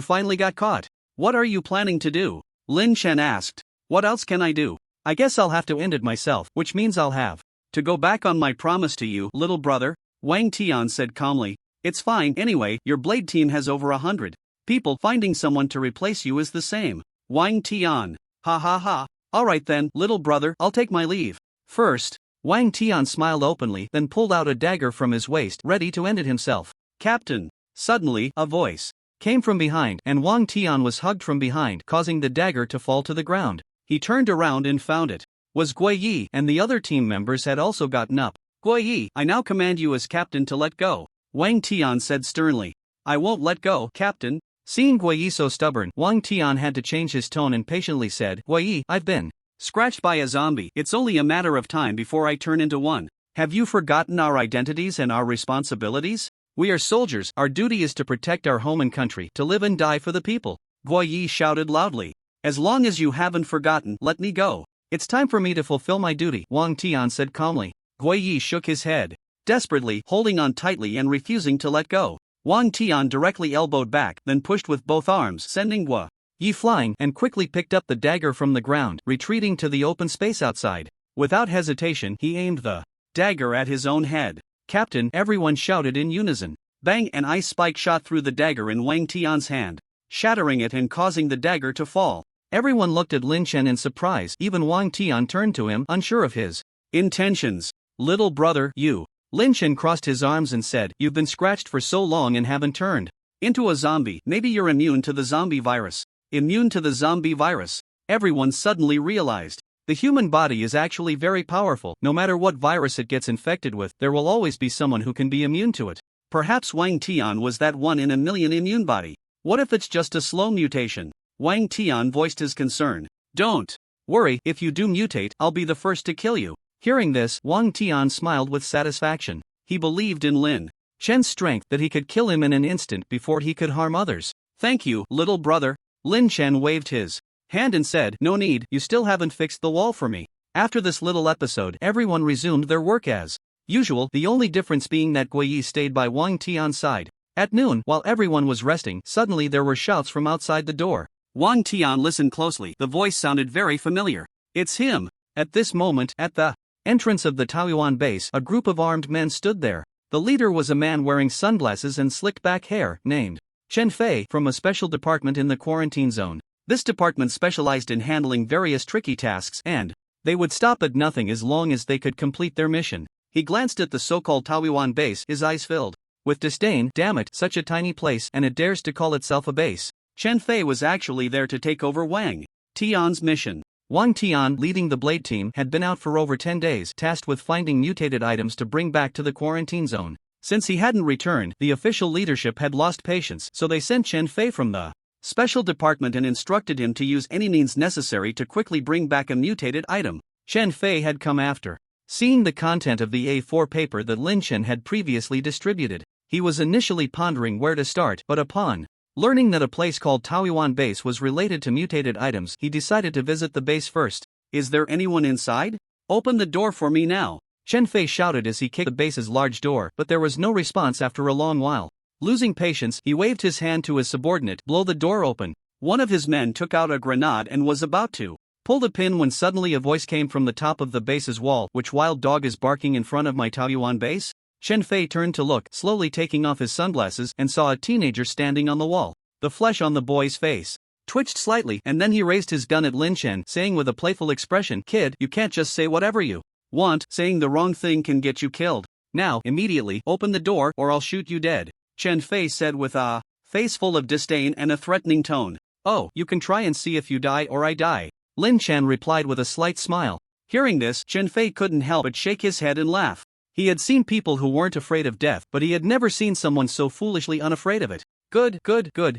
finally got caught. What are you planning to do? Lin Chen asked. What else can I do? I guess I'll have to end it myself, which means I'll have to go back on my promise to you, little brother, Wang Tian said calmly. It's fine anyway, your blade team has over 100 people. Finding someone to replace you is the same. Wang Tian. Ha ha ha. Alright then, little brother, I'll take my leave. First, Wang Tian smiled openly, then pulled out a dagger from his waist, ready to end it himself. Captain. Suddenly, a voice came from behind, and Wang Tian was hugged from behind, causing the dagger to fall to the ground. He turned around and found it was Gui Yi, and the other team members had also gotten up. Gui Yi, I now command you as captain to let go, Wang Tian said sternly. I won't let go, captain. Seeing Gui Yi so stubborn, Wang Tian had to change his tone and patiently said, Gui Yi, I've been scratched by a zombie. It's only a matter of time before I turn into one. Have you forgotten our identities and our responsibilities? We are soldiers, our duty is to protect our home and country, to live and die for the people. Gui Yi shouted loudly. As long as you haven't forgotten, let me go. It's time for me to fulfill my duty, Wang Tian said calmly. Gui Yi shook his head, desperately, holding on tightly and refusing to let go. Wang Tian directly elbowed back, then pushed with both arms, sending Gui Yi flying, and quickly picked up the dagger from the ground, retreating to the open space outside. Without hesitation, he aimed the dagger at his own head. Captain, everyone shouted in unison. Bang! An ice spike shot through the dagger in Wang Tian's hand, shattering it and causing the dagger to fall. Everyone looked at Lin Chen in surprise. Even Wang Tian turned to him, unsure of his intentions. Little brother, you. Lin Chen crossed his arms and said, You've been scratched for so long and haven't turned into a zombie. Maybe you're immune to the zombie virus. Immune to the zombie virus. Everyone suddenly realized. The human body is actually very powerful. No matter what virus it gets infected with, there will always be someone who can be immune to it. Perhaps Wang Tian was that 1 in a million immune body. What if it's just a slow mutation? Wang Tian voiced his concern. Don't worry, if you do mutate, I'll be the first to kill you. Hearing this, Wang Tian smiled with satisfaction. He believed in Lin Chen's strength, that he could kill him in an instant before he could harm others. Thank you, little brother. Lin Chen waved his hand and said, No need, you still haven't fixed the wall for me. After this little episode, everyone resumed their work as usual, the only difference being that Gui Yi stayed by Wang Tian's side. At noon, while everyone was resting, suddenly there were shouts from outside the door. Wang Tian listened closely. The voice sounded very familiar. It's him. At this moment, at the entrance of the Taoyuan base, a group of armed men stood there. The leader was a man wearing sunglasses and slicked back hair, named Chen Fei, from a special department in the quarantine zone. This department specialized in handling various tricky tasks, and they would stop at nothing as long as they could complete their mission. He glanced at the so-called Taoyuan base, his eyes filled with disdain. Damn it, such a tiny place, and it dares to call itself a base. Chen Fei was actually there to take over Wang Tian's mission. Wang Tian, leading the Blade team, had been out for over 10 days, tasked with finding mutated items to bring back to the quarantine zone. Since he hadn't returned, the official leadership had lost patience, so they sent Chen Fei from the special department and instructed him to use any means necessary to quickly bring back a mutated item. Chen Fei had come after seeing the content of the A4 paper that Lin Chen had previously distributed. He was initially pondering where to start, but upon learning that a place called Taoyuan Base was related to mutated items, he decided to visit the base first. Is there anyone inside? Open the door for me now, Chen Fei shouted as he kicked the base's large door, but there was no response after a long while. Losing patience, he waved his hand to his subordinate, blow the door open. One of his men took out a grenade and was about to pull the pin when suddenly a voice came from the top of the base's wall. Which wild dog is barking in front of my Taoyuan base? Chen Fei turned to look, slowly taking off his sunglasses, and saw a teenager standing on the wall. The flesh on the boy's face twitched slightly, and then he raised his gun at Lin Chen, saying with a playful expression, Kid, you can't just say whatever you want. Saying the wrong thing can get you killed. Now, immediately, open the door, or I'll shoot you dead, Chen Fei said with a face full of disdain and a threatening tone. Oh, you can try and see if you die or I die, Lin Chen replied with a slight smile. Hearing this, Chen Fei couldn't help but shake his head and laugh. He had seen people who weren't afraid of death, but he had never seen someone so foolishly unafraid of it. Good,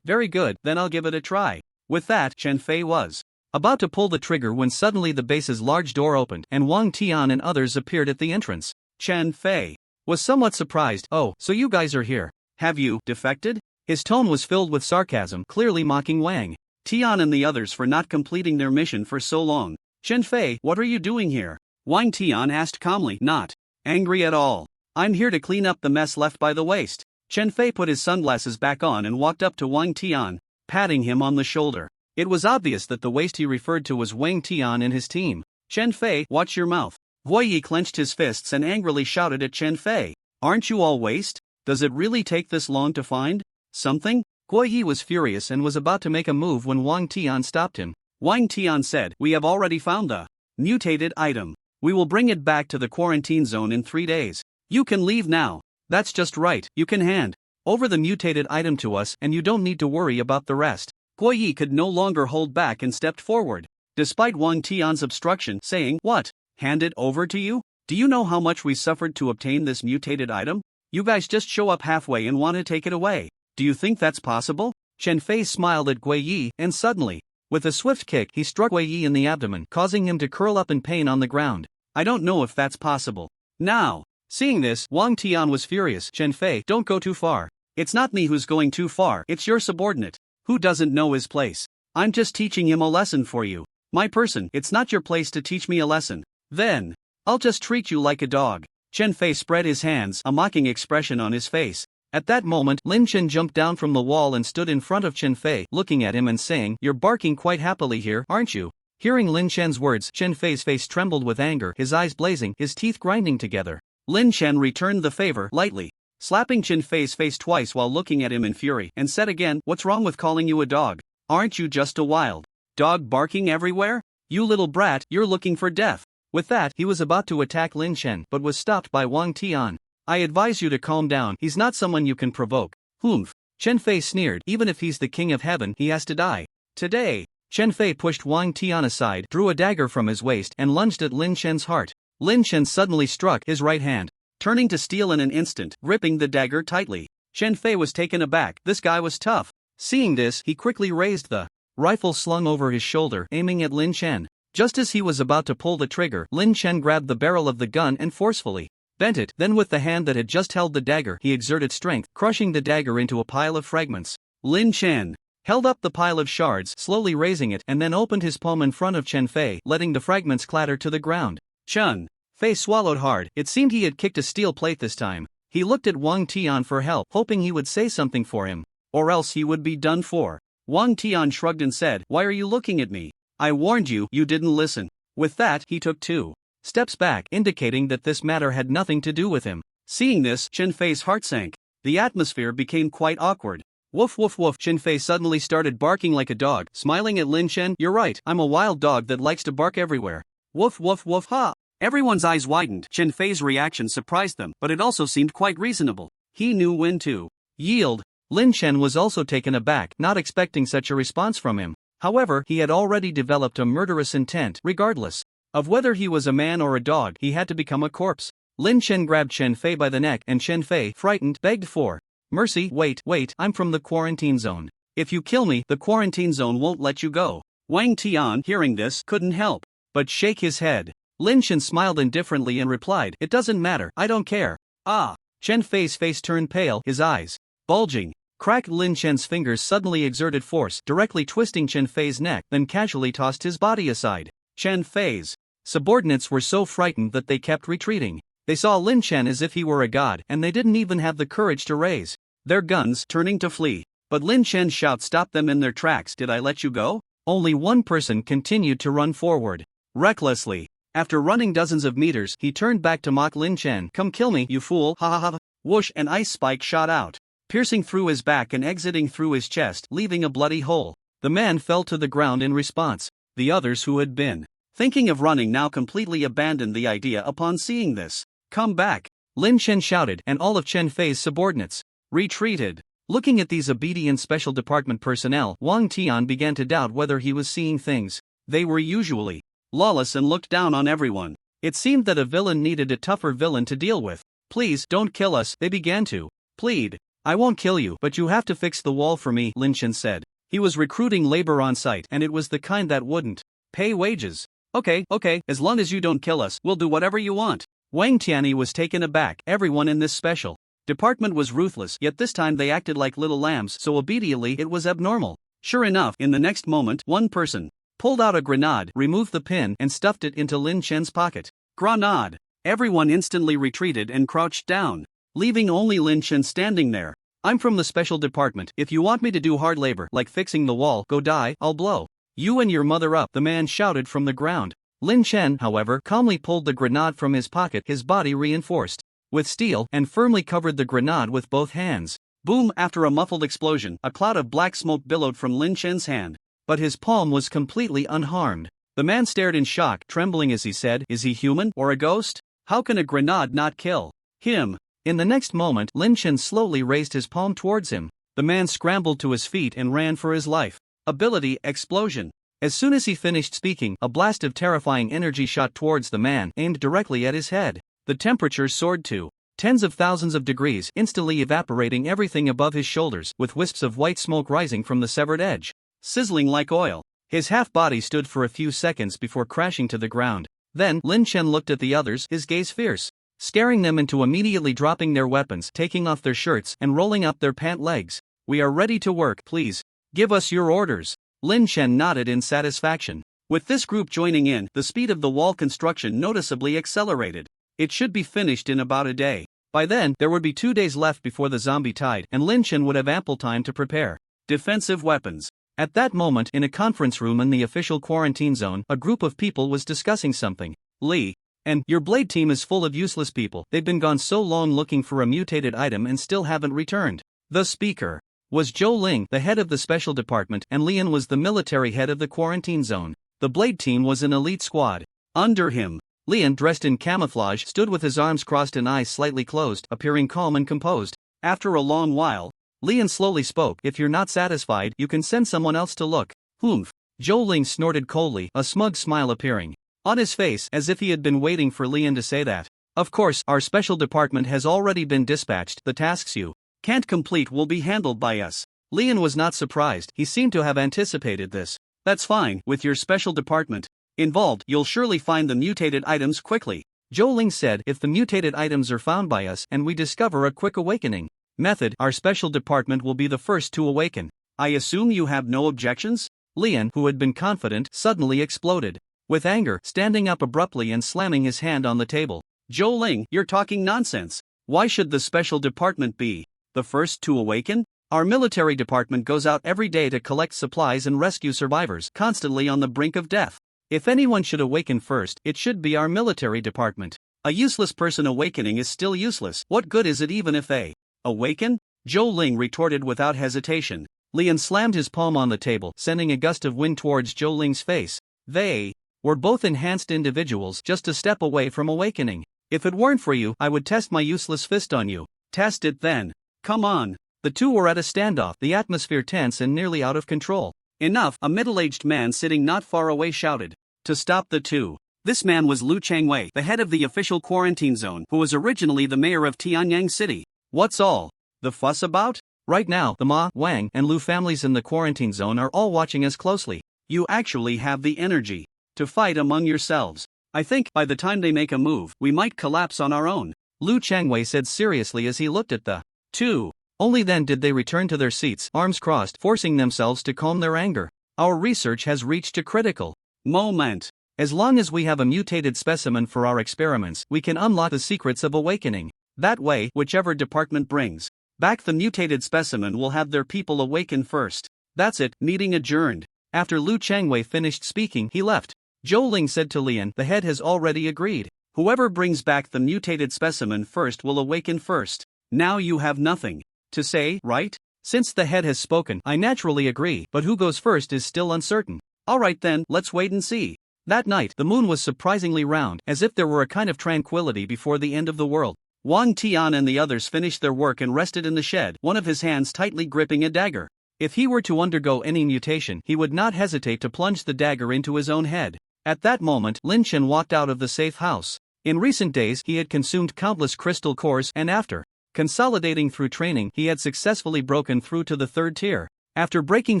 very good, then I'll give it a try. With that, Chen Fei was about to pull the trigger when suddenly the base's large door opened, and Wang Tian and others appeared at the entrance. Chen Fei was somewhat surprised. Oh, so you guys are here. Have you defected? His tone was filled with sarcasm, clearly mocking Wang Tian and the others for not completing their mission for so long. Chen Fei, what are you doing here? Wang Tian asked calmly, not angry at all. I'm here to clean up the mess left by the waste. Chen Fei put his sunglasses back on and walked up to Wang Tian, patting him on the shoulder. It was obvious that the waste he referred to was Wang Tian and his team. Chen Fei, watch your mouth. Guo Yi clenched his fists and angrily shouted at Chen Fei. Aren't you all waste? Does it really take this long to find something? Guo Yi was furious and was about to make a move when Wang Tian stopped him. Wang Tian said, we have already found the mutated item. We will bring it back to the quarantine zone in 3 days. You can leave now. That's just right, you can hand over the mutated item to us and you don't need to worry about the rest. Guo Yi could no longer hold back and stepped forward. Despite Wang Tian's obstruction, saying, what? Hand it over to you? Do you know how much we suffered to obtain this mutated item? You guys just show up halfway and want to take it away. Do you think that's possible? Chen Fei smiled at Guo Yi and suddenly, with a swift kick, he struck Guo Yi in the abdomen, causing him to curl up in pain on the ground. I don't know if that's possible. Now, seeing this, Wang Tian was furious. Chen Fei, don't go too far. It's not me who's going too far, it's your subordinate, who doesn't know his place. I'm just teaching him a lesson for you. My person, it's not your place to teach me a lesson. Then, I'll just treat you like a dog. Chen Fei spread his hands, a mocking expression on his face. At that moment, Lin Chen jumped down from the wall and stood in front of Chen Fei, looking at him and saying, you're barking quite happily here, aren't you? Hearing Lin Chen's words, Chen Fei's face trembled with anger, his eyes blazing, his teeth grinding together. Lin Chen returned the favor, lightly, slapping Chen Fei's face twice while looking at him in fury, and said again, what's wrong with calling you a dog? Aren't you just a wild dog barking everywhere? You little brat, you're looking for death. With that, he was about to attack Lin Chen, but was stopped by Wang Tian. I advise you to calm down, he's not someone you can provoke. Humph. Chen Fei sneered, even if he's the king of heaven, he has to die. Today. Chen Fei pushed Wang Tian aside, drew a dagger from his waist and lunged at Lin Chen's heart. Lin Chen suddenly struck his right hand, turning to steel in an instant, gripping the dagger tightly. Chen Fei was taken aback, this guy was tough. Seeing this, he quickly raised the rifle slung over his shoulder, aiming at Lin Chen. Just as he was about to pull the trigger, Lin Chen grabbed the barrel of the gun and forcefully bent it, then with the hand that had just held the dagger, he exerted strength, crushing the dagger into a pile of fragments. Lin Chen held up the pile of shards, slowly raising it, and then opened his palm in front of Chen Fei, letting the fragments clatter to the ground. Chen Fei swallowed hard, it seemed he had kicked a steel plate this time. He looked at Wang Tian for help, hoping he would say something for him, or else he would be done for. Wang Tian shrugged and said, why are you looking at me? I warned you, you didn't listen. With that, he took 2 steps back, indicating that this matter had nothing to do with him. Seeing this, Chen Fei's heart sank. The atmosphere became quite awkward. Woof woof woof. Chen Fei suddenly started barking like a dog, smiling at Lin Chen. You're right, I'm a wild dog that likes to bark everywhere. Woof woof woof ha. Everyone's eyes widened. Chen Fei's reaction surprised them, but it also seemed quite reasonable. He knew when to yield. Lin Chen was also taken aback, not expecting such a response from him. However, he had already developed a murderous intent. Regardless of whether he was a man or a dog, he had to become a corpse. Lin Chen grabbed Chen Fei by the neck and Chen Fei, frightened, begged for mercy. Wait, I'm from the quarantine zone. If you kill me, the quarantine zone won't let you go. Wang Tian, hearing this, couldn't help but shake his head. Lin Chen smiled indifferently and replied, it doesn't matter, I don't care. Ah. Chen Fei's face turned pale, his eyes bulging. Cracked. Lin Chen's fingers suddenly exerted force, directly twisting Chen Fei's neck, then casually tossed his body aside. Chen Fei's subordinates were so frightened that they kept retreating. They saw Lin Chen as if he were a god, and they didn't even have the courage to raise their guns, turning to flee. But Lin Chen's shout stopped them in their tracks. Did I let you go? Only one person continued to run forward, recklessly. After running dozens of meters, he turned back to mock Lin Chen. Come kill me, you fool, ha ha ha. Whoosh, an ice spike shot out, piercing through his back and exiting through his chest, leaving a bloody hole. The man fell to the ground in response. The others who had been thinking of running now completely abandoned the idea upon seeing this. Come back, Lin Chen shouted, and all of Chen Fei's subordinates retreated. Looking at these obedient special department personnel, Wang Tian began to doubt whether he was seeing things. They were usually lawless and looked down on everyone. It seemed that a villain needed a tougher villain to deal with. Please, don't kill us, they began to plead. I won't kill you, but you have to fix the wall for me, Lin Chen said. He was recruiting labor on site, and it was the kind that wouldn't pay wages. Okay, as long as you don't kill us, we'll do whatever you want. Wang Tianyi was taken aback. Everyone in this special department was ruthless, yet this time they acted like little lambs, so obediently it was abnormal. Sure enough, in the next moment, one person pulled out a grenade, removed the pin, and stuffed it into Lin Chen's pocket. Grenade! Everyone instantly retreated and crouched down, leaving only Lin Chen standing there. I'm from the special department. If you want me to do hard labor, like fixing the wall, go die, I'll blow you and your mother up, the man shouted from the ground. Lin Chen, however, calmly pulled the grenade from his pocket, his body reinforced with steel, and firmly covered the grenade with both hands. Boom! After a muffled explosion, a cloud of black smoke billowed from Lin Chen's hand. But his palm was completely unharmed. The man stared in shock, trembling as he said, "Is he human or a ghost? How can a grenade not kill him?" In the next moment, Lin Chen slowly raised his palm towards him. The man scrambled to his feet and ran for his life. Ability, explosion. As soon as he finished speaking, a blast of terrifying energy shot towards the man, aimed directly at his head. The temperature soared to tens of thousands of degrees, instantly evaporating everything above his shoulders, with wisps of white smoke rising from the severed edge, sizzling like oil. His half-body stood for a few seconds before crashing to the ground. Then, Lin Chen looked at the others, his gaze fierce, scaring them into immediately dropping their weapons, taking off their shirts, and rolling up their pant legs. "We are ready to work, please. Give us your orders." Lin Chen nodded in satisfaction. With this group joining in, the speed of the wall construction noticeably accelerated. It should be finished in about a day. By then, there would be 2 days left before the zombie tide, and Lin Chen would have ample time to prepare defensive weapons. At that moment, in a conference room in the official quarantine zone, a group of people was discussing something. "Li, and your blade team is full of useless people. They've been gone so long looking for a mutated item and still haven't returned." The speaker was Zhou Ling, the head of the special department, and Lian was the military head of the quarantine zone. The blade team was an elite squad. Under him, Lian, dressed in camouflage, stood with his arms crossed and eyes slightly closed, appearing calm and composed. After a long while, Lian slowly spoke. "If you're not satisfied, you can send someone else to look." "Humph." Zhou Ling snorted coldly, a smug smile appearing on his face, as if he had been waiting for Lian to say that. "Of course, our special department has already been dispatched. The tasks you can't complete will be handled by us." Lian was not surprised, he seemed to have anticipated this. "That's fine. With your special department involved, you'll surely find the mutated items quickly," Zhou Ling said. "If the mutated items are found by us and we discover a quick awakening method, our special department will be the first to awaken. I assume you have no objections?" Lian, who had been confident, suddenly exploded with anger, standing up abruptly and slamming his hand on the table. "Zhou Ling, you're talking nonsense. Why should the special department be the first to awaken? Our military department goes out every day to collect supplies and rescue survivors, constantly on the brink of death. If anyone should awaken first, it should be our military department. A useless person awakening is still useless. What good is it even if they awaken?" Zhou Ling retorted without hesitation. Lian slammed his palm on the table, sending a gust of wind towards Zhou Ling's face. "They were both enhanced individuals, just a step away from awakening. If it weren't for you, I would test my useless fist on you." "Test it then. Come on." The two were at a standoff, the atmosphere tense and nearly out of control. "Enough," a middle-aged man sitting not far away shouted, to stop the two. This man was Lu Changwei, the head of the official quarantine zone, who was originally the mayor of Tianyang City. "What's all the fuss about?" "Right now, the Ma, Wang, and Lu families in the quarantine zone are all watching us closely. You actually have the energy to fight among yourselves. I think, by the time they make a move, we might collapse on our own," Lu Changwei said seriously as he looked at the two. Only then did they return to their seats, arms crossed, forcing themselves to calm their anger. "Our research has reached a critical moment. As long as we have a mutated specimen for our experiments, we can unlock the secrets of awakening. That way, whichever department brings back the mutated specimen will have their people awaken first. That's it." Meeting adjourned. After Lu Changwei finished speaking, he left. Zhou Ling said to Lian, "The head has already agreed. Whoever brings back the mutated specimen first will awaken first. Now you have nothing to say, right?" "Since the head has spoken, I naturally agree, but who goes first is still uncertain." "Alright then, let's wait and see." That night, the moon was surprisingly round, as if there were a kind of tranquility before the end of the world. Wang Tian and the others finished their work and rested in the shed, one of his hands tightly gripping a dagger. If he were to undergo any mutation, he would not hesitate to plunge the dagger into his own head. At that moment, Lin Chen walked out of the safe house. In recent days, he had consumed countless crystal cores, and after consolidating through training, he had successfully broken through to the 3rd tier. After breaking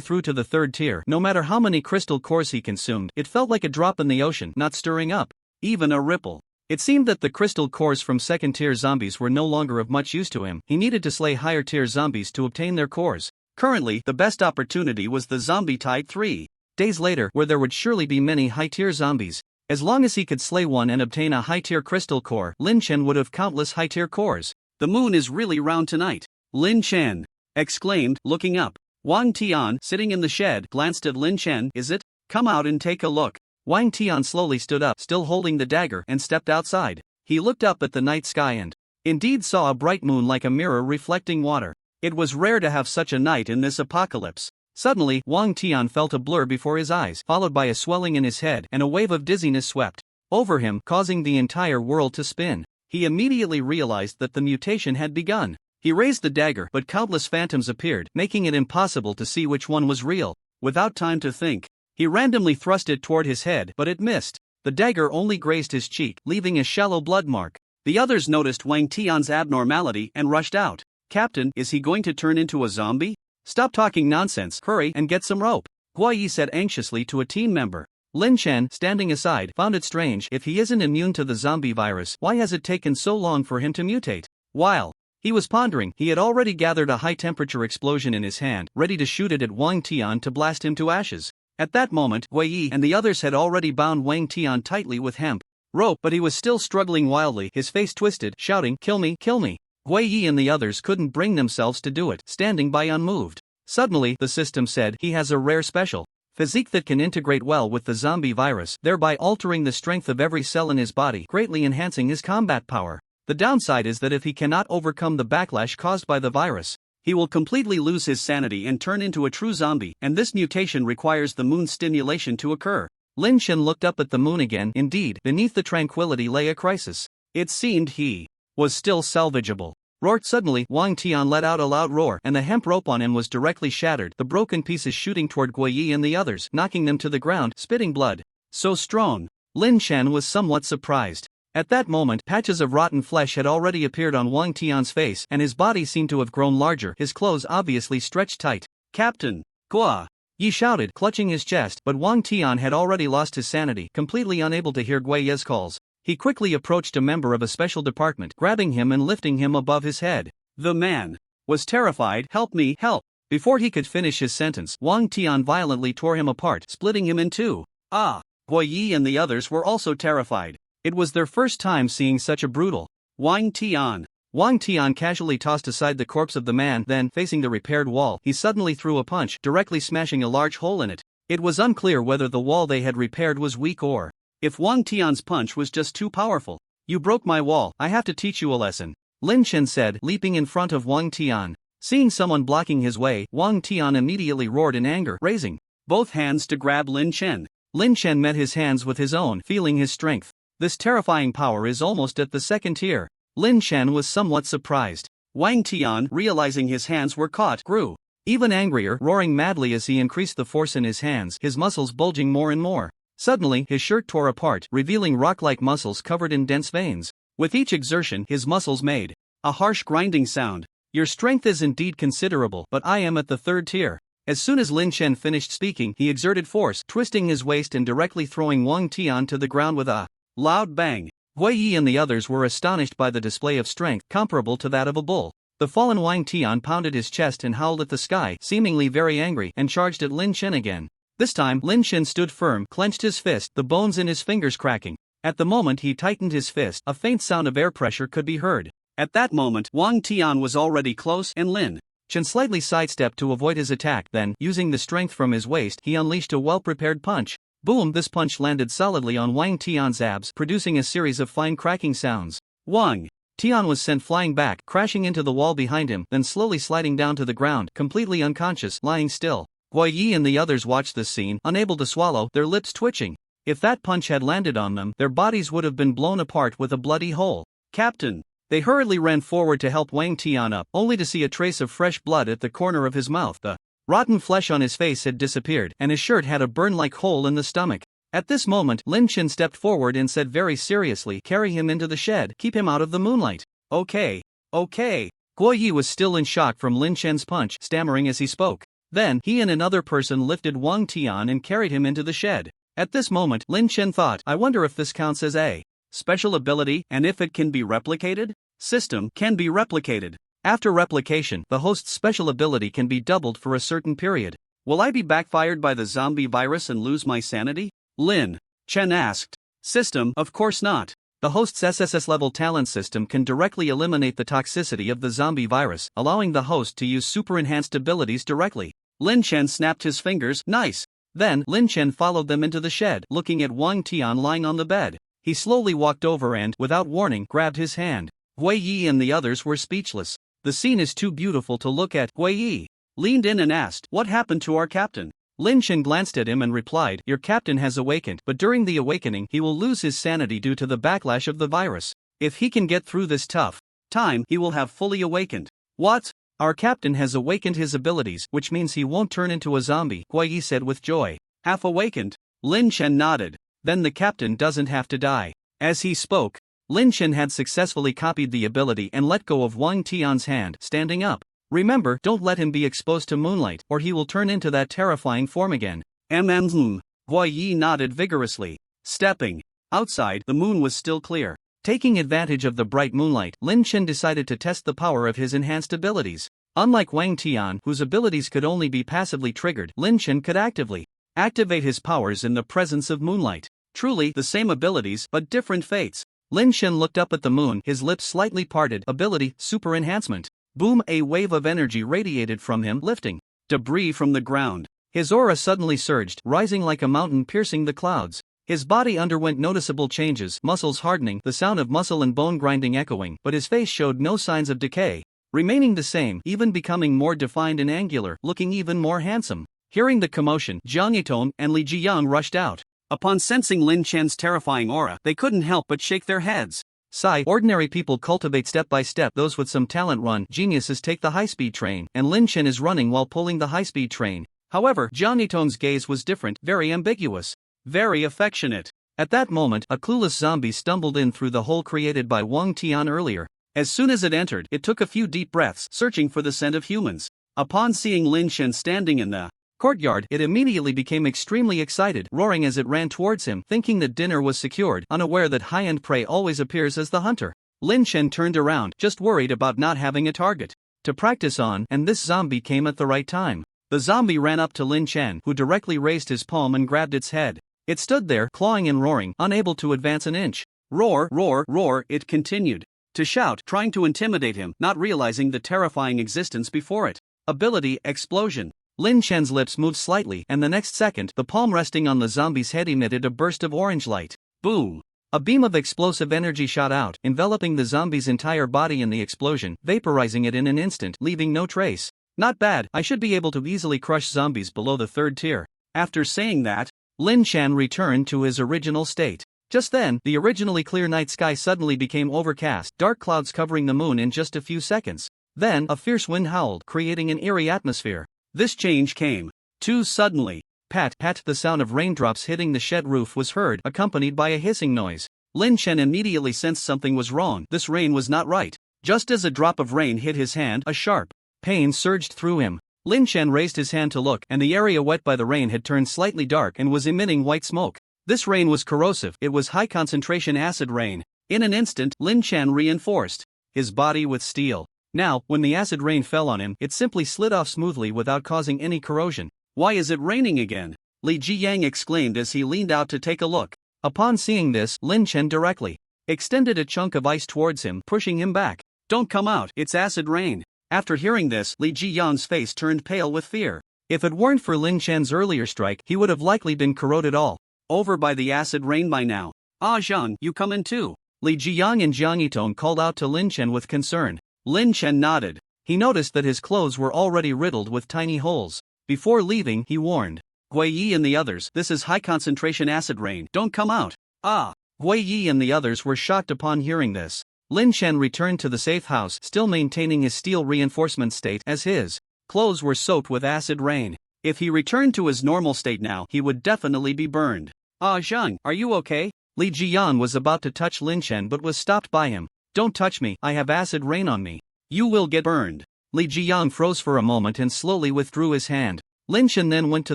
through to the 3rd tier, no matter how many crystal cores he consumed, it felt like a drop in the ocean, not stirring up even a ripple. It seemed that the crystal cores from 2nd tier zombies were no longer of much use to him. He needed to slay higher tier zombies to obtain their cores. Currently, the best opportunity was the zombie tide 3 days later, where there would surely be many high tier zombies. As long as he could slay one and obtain a high tier crystal core, Lin Chen would have countless high tier cores. "The moon is really round tonight," Lin Chen exclaimed, looking up. Wang Tian, sitting in the shed, glanced at Lin Chen. "Is it? Come out and take a look." Wang Tian slowly stood up, still holding the dagger, and stepped outside. He looked up at the night sky and indeed saw a bright moon like a mirror reflecting water. It was rare to have such a night in this apocalypse. Suddenly, Wang Tian felt a blur before his eyes, followed by a swelling in his head, and a wave of dizziness swept over him, causing the entire world to spin. He immediately realized that the mutation had begun. He raised the dagger, but countless phantoms appeared, making it impossible to see which one was real. Without time to think, he randomly thrust it toward his head, but it missed. The dagger only grazed his cheek, leaving a shallow blood mark. The others noticed Wang Tian's abnormality and rushed out. "Captain, is he going to turn into a zombie? Stop talking nonsense, hurry and get some rope," Guoyi said anxiously to a team member. Lin Chen, standing aside, found it strange. If he isn't immune to the zombie virus, why has it taken so long for him to mutate? While he was pondering, he had already gathered a high-temperature explosion in his hand, ready to shoot it at Wang Tian to blast him to ashes. At that moment, Guoyi and the others had already bound Wang Tian tightly with hemp rope, but he was still struggling wildly, his face twisted, shouting, "Kill me, kill me." Guoyi and the others couldn't bring themselves to do it, standing by unmoved. Suddenly, the system said, "He has a rare special physique that can integrate well with the zombie virus, thereby altering the strength of every cell in his body, greatly enhancing his combat power. The downside is that if he cannot overcome the backlash caused by the virus, he will completely lose his sanity and turn into a true zombie, and this mutation requires the moon's stimulation to occur." Lin Chen looked up at the moon again. Indeed, beneath the tranquility lay a crisis. It seemed he was still salvageable. Roared suddenly, Wang Tian let out a loud roar, and the hemp rope on him was directly shattered, the broken pieces shooting toward Guoyi and the others, knocking them to the ground, spitting blood. So strong. Lin Chen was somewhat surprised. At that moment, patches of rotten flesh had already appeared on Wang Tian's face, and his body seemed to have grown larger, his clothes obviously stretched tight. "Captain! Gua!" Yi shouted, clutching his chest, but Wang Tian had already lost his sanity, completely unable to hear Guoyi's calls. He quickly approached a member of a special department, grabbing him and lifting him above his head. The man was terrified. "Help me, help!" Before he could finish his sentence, Wang Tian violently tore him apart, splitting him in two. Guoyi and the others were also terrified. It was their first time seeing such a brutal Wang Tian. Wang Tian casually tossed aside the corpse of the man, then, facing the repaired wall, he suddenly threw a punch, directly smashing a large hole in it. It was unclear whether the wall they had repaired was weak or if Wang Tian's punch was just too powerful. "You broke my wall, I have to teach you a lesson," Lin Chen said, leaping in front of Wang Tian. Seeing someone blocking his way, Wang Tian immediately roared in anger, raising both hands to grab Lin Chen. Lin Chen met his hands with his own, feeling his strength. This terrifying power is almost at the second tier. Lin Chen was somewhat surprised. Wang Tian, realizing his hands were caught, grew even angrier, roaring madly as he increased the force in his hands, his muscles bulging more and more. Suddenly, his shirt tore apart, revealing rock-like muscles covered in dense veins. With each exertion, his muscles made a harsh grinding sound. "Your strength is indeed considerable, but I am at the third tier." As soon as Lin Chen finished speaking, he exerted force, twisting his waist and directly throwing Wang Tian to the ground with a loud bang. Guoyi and the others were astonished by the display of strength comparable to that of a bull. The fallen Wang Tian pounded his chest and howled at the sky, seemingly very angry, and charged at Lin Chen again. This time, Lin Chen stood firm, clenched his fist, the bones in his fingers cracking. At the moment he tightened his fist, a faint sound of air pressure could be heard. At that moment, Wang Tian was already close, and Lin Chen slightly sidestepped to avoid his attack. Then, using the strength from his waist, he unleashed a well-prepared punch. Boom! This punch landed solidly on Wang Tian's abs, producing a series of fine cracking sounds. Wang Tian was sent flying back, crashing into the wall behind him, then slowly sliding down to the ground, completely unconscious, lying still. Guoyi and the others watched this scene, unable to swallow, their lips twitching. If that punch had landed on them, their bodies would have been blown apart with a bloody hole. "Captain!" They hurriedly ran forward to help Wang Tian up, only to see a trace of fresh blood at the corner of his mouth. The rotten flesh on his face had disappeared, and his shirt had a burn-like hole in the stomach. At this moment, Lin Chen stepped forward and said very seriously, "Carry him into the shed, keep him out of the moonlight." Okay. Guoyi was still in shock from Lin Chen's punch, stammering as he spoke. Then, he and another person lifted Wang Tian and carried him into the shed. At this moment, Lin Chen thought, "I wonder if this counts as a special ability, and if it can be replicated?" System can be replicated. After replication, the host's special ability can be doubled for a certain period. Will I be backfired by the zombie virus and lose my sanity? Lin Chen asked. System, of course not. The host's SSS level talent system can directly eliminate the toxicity of the zombie virus, allowing the host to use super enhanced abilities directly. Lin Chen snapped his fingers. Nice. Then, Lin Chen followed them into the shed, looking at Wang Tian lying on the bed. He slowly walked over and, without warning, grabbed his hand. Hui Yi and the others were speechless. The scene is too beautiful to look at. Hui Yi leaned in and asked, "What happened to our captain?" Lin Chen glanced at him and replied, "Your captain has awakened, but during the awakening he will lose his sanity due to the backlash of the virus. If he can get through this tough time, he will have fully awakened." "What? Our captain has awakened his abilities, which means he won't turn into a zombie," Hui Yi said with joy. "Half awakened?" Lin Chen nodded. "Then the captain doesn't have to die." As he spoke, Lin Chen had successfully copied the ability and let go of Wang Tian's hand, standing up. "Remember, don't let him be exposed to moonlight, or he will turn into that terrifying form again." Hui Yi nodded vigorously. Stepping outside, the moon was still clear. Taking advantage of the bright moonlight, Lin Chen decided to test the power of his enhanced abilities. Unlike Wang Tian, whose abilities could only be passively triggered, Lin Chen could actively activate his powers in the presence of moonlight. Truly, the same abilities, but different fates. Lin Chen looked up at the moon, his lips slightly parted. Ability, super enhancement. Boom! A wave of energy radiated from him, lifting debris from the ground. His aura suddenly surged, rising like a mountain, piercing the clouds. His body underwent noticeable changes, muscles hardening, the sound of muscle and bone grinding echoing, but his face showed no signs of decay, remaining the same, even becoming more defined and angular, looking even more handsome. Hearing the commotion, Jiang Yitong and Li Jiyang rushed out. Upon sensing Lin Chen's terrifying aura, they couldn't help but shake their heads. Sigh, ordinary people cultivate step by step, those with some talent run, geniuses take the high-speed train, and Lin Chen is running while pulling the high-speed train. However, Jiang Yitong's gaze was different, very ambiguous, very affectionate. At that moment, a clueless zombie stumbled in through the hole created by Wang Tian earlier. As soon as it entered, it took a few deep breaths, searching for the scent of humans. Upon seeing Lin Chen standing in the courtyard, it immediately became extremely excited, roaring as it ran towards him, thinking that dinner was secured, unaware that high-end prey always appears as the hunter. Lin Chen turned around, just worried about not having a target to practice on, and this zombie came at the right time. The zombie ran up to Lin Chen, who directly raised his palm and grabbed its head. It stood there, clawing and roaring, unable to advance an inch. "Roar, roar, roar," it continued to shout, trying to intimidate him, not realizing the terrifying existence before it. Ability, explosion. Lin Chen's lips moved slightly, and the next second, the palm resting on the zombie's head emitted a burst of orange light. Boom! A beam of explosive energy shot out, enveloping the zombie's entire body in the explosion, vaporizing it in an instant, leaving no trace. "Not bad, I should be able to easily crush zombies below the 3rd tier." After saying that, Lin Chen returned to his original state. Just then, the originally clear night sky suddenly became overcast, dark clouds covering the moon in just a few seconds. Then, a fierce wind howled, creating an eerie atmosphere. This change came too suddenly. Pat, pat, the sound of raindrops hitting the shed roof was heard, accompanied by a hissing noise. Lin Chen immediately sensed something was wrong. This rain was not right. Just as a drop of rain hit his hand, a sharp pain surged through him. Lin Chen raised his hand to look, and the area wet by the rain had turned slightly dark and was emitting white smoke. This rain was corrosive. It was high-concentration acid rain. In an instant, Lin Chen reinforced his body with steel. Now, when the acid rain fell on him, it simply slid off smoothly without causing any corrosion. "Why is it raining again?" Li Jiyang exclaimed as he leaned out to take a look. Upon seeing this, Lin Chen directly extended a chunk of ice towards him, pushing him back. "Don't come out, it's acid rain." After hearing this, Li Jiyang's face turned pale with fear. If it weren't for Lin Chen's earlier strike, he would have likely been corroded all over by the acid rain by now. "Ah Zhang, you come in too." Li Jiyang and Jiang Yitong called out to Lin Chen with concern. Lin Chen nodded. He noticed that his clothes were already riddled with tiny holes. Before leaving, he warned Hui Yi and the others, "This is high-concentration acid rain, don't come out." "Ah!" Hui Yi and the others were shocked upon hearing this. Lin Chen returned to the safe house, still maintaining his steel reinforcement state, as his clothes were soaked with acid rain. If he returned to his normal state now, he would definitely be burned. "Ah Zhang, are you okay?" Li Jiyan was about to touch Lin Chen but was stopped by him. "Don't touch me, I have acid rain on me. You will get burned." Li Jiyang froze for a moment and slowly withdrew his hand. Lin Chen then went to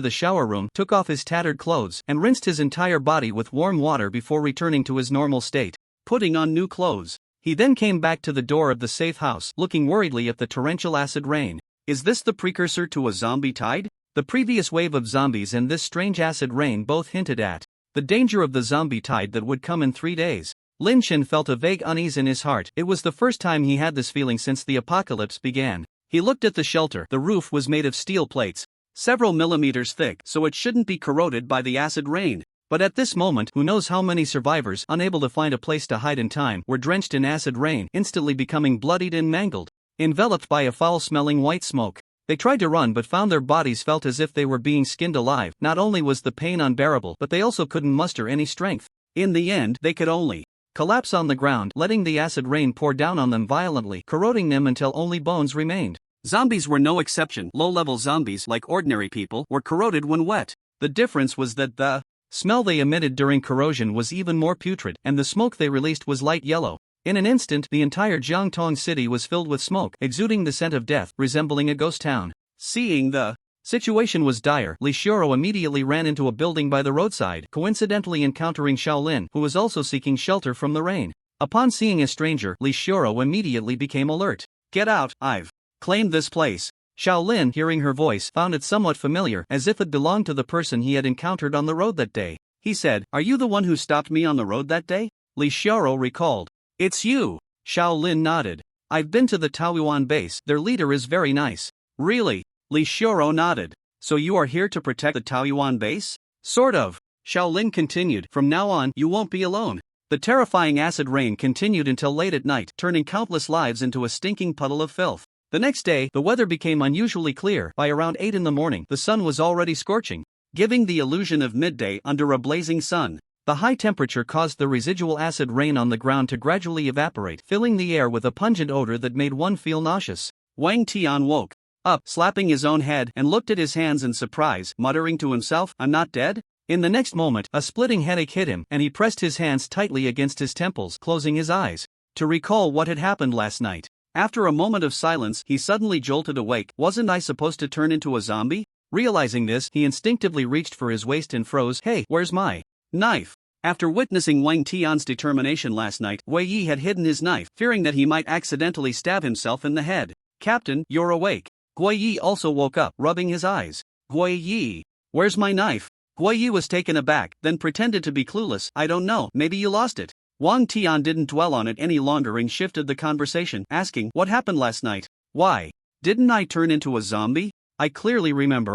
the shower room, took off his tattered clothes, and rinsed his entire body with warm water before returning to his normal state, putting on new clothes. He then came back to the door of the safe house, looking worriedly at the torrential acid rain. Is this the precursor to a zombie tide? The previous wave of zombies and this strange acid rain both hinted at the danger of the zombie tide that would come in 3 days. Lin Chen felt a vague unease in his heart. It was the first time he had this feeling since the apocalypse began. He looked at the shelter. The roof was made of steel plates. several millimeters thick, so it shouldn't be corroded by the acid rain. But at this moment, who knows how many survivors, unable to find a place to hide in time, were drenched in acid rain, instantly becoming bloodied and mangled, enveloped by a foul-smelling white smoke. They tried to run but found their bodies felt as if they were being skinned alive. Not only was the pain unbearable, but they also couldn't muster any strength. In the end, they could only collapse on the ground, letting the acid rain pour down on them violently, corroding them until only bones remained. Zombies were no exception. Low-level zombies, like ordinary people, were corroded when wet. The difference was that the smell they emitted during corrosion was even more putrid, and the smoke they released was light yellow. In an instant, the entire Jiangtong city was filled with smoke, exuding the scent of death, resembling a ghost town. Seeing the situation was dire, Li Xioro immediately ran into a building by the roadside, coincidentally encountering Shaolin, who was also seeking shelter from the rain. Upon seeing a stranger, Li Xioro immediately became alert. "Get out, I've claimed this place." Shaolin, hearing her voice, found it somewhat familiar, as if it belonged to the person he had encountered on the road that day. He said, "Are you the one who stopped me on the road that day?" Li Xioro recalled. "It's you." Shaolin nodded. "I've been to the Taoyuan base, their leader is very nice." "Really?" Li Xioro nodded. "So you are here to protect the Taoyuan base?" "Sort of." Shaolin continued, "From now on, you won't be alone." The terrifying acid rain continued until late at night, turning countless lives into a stinking puddle of filth. The next day, the weather became unusually clear. By around 8 in the morning, the sun was already scorching, giving the illusion of midday under a blazing sun. The high temperature caused the residual acid rain on the ground to gradually evaporate, filling the air with a pungent odor that made one feel nauseous. Wang Tian woke up, slapping his own head, and looked at his hands in surprise, muttering to himself, "I'm not dead?" In the next moment, a splitting headache hit him, and he pressed his hands tightly against his temples, closing his eyes to recall what had happened last night. After a moment of silence, he suddenly jolted awake. "Wasn't I supposed to turn into a zombie?" Realizing this, he instinctively reached for his waist and froze. "Hey, where's my knife?" After witnessing Wang Tian's determination last night, Wei Yi had hidden his knife, fearing that he might accidentally stab himself in the head. "Captain, you're awake." Wei Yi also woke up, rubbing his eyes. "Wei Yi, where's my knife?" Wei Yi was taken aback, then pretended to be clueless. "I don't know, maybe you lost it." Wang Tian didn't dwell on it any longer and shifted the conversation, asking, "What happened last night?" "Why? Didn't I turn into a zombie? I clearly remember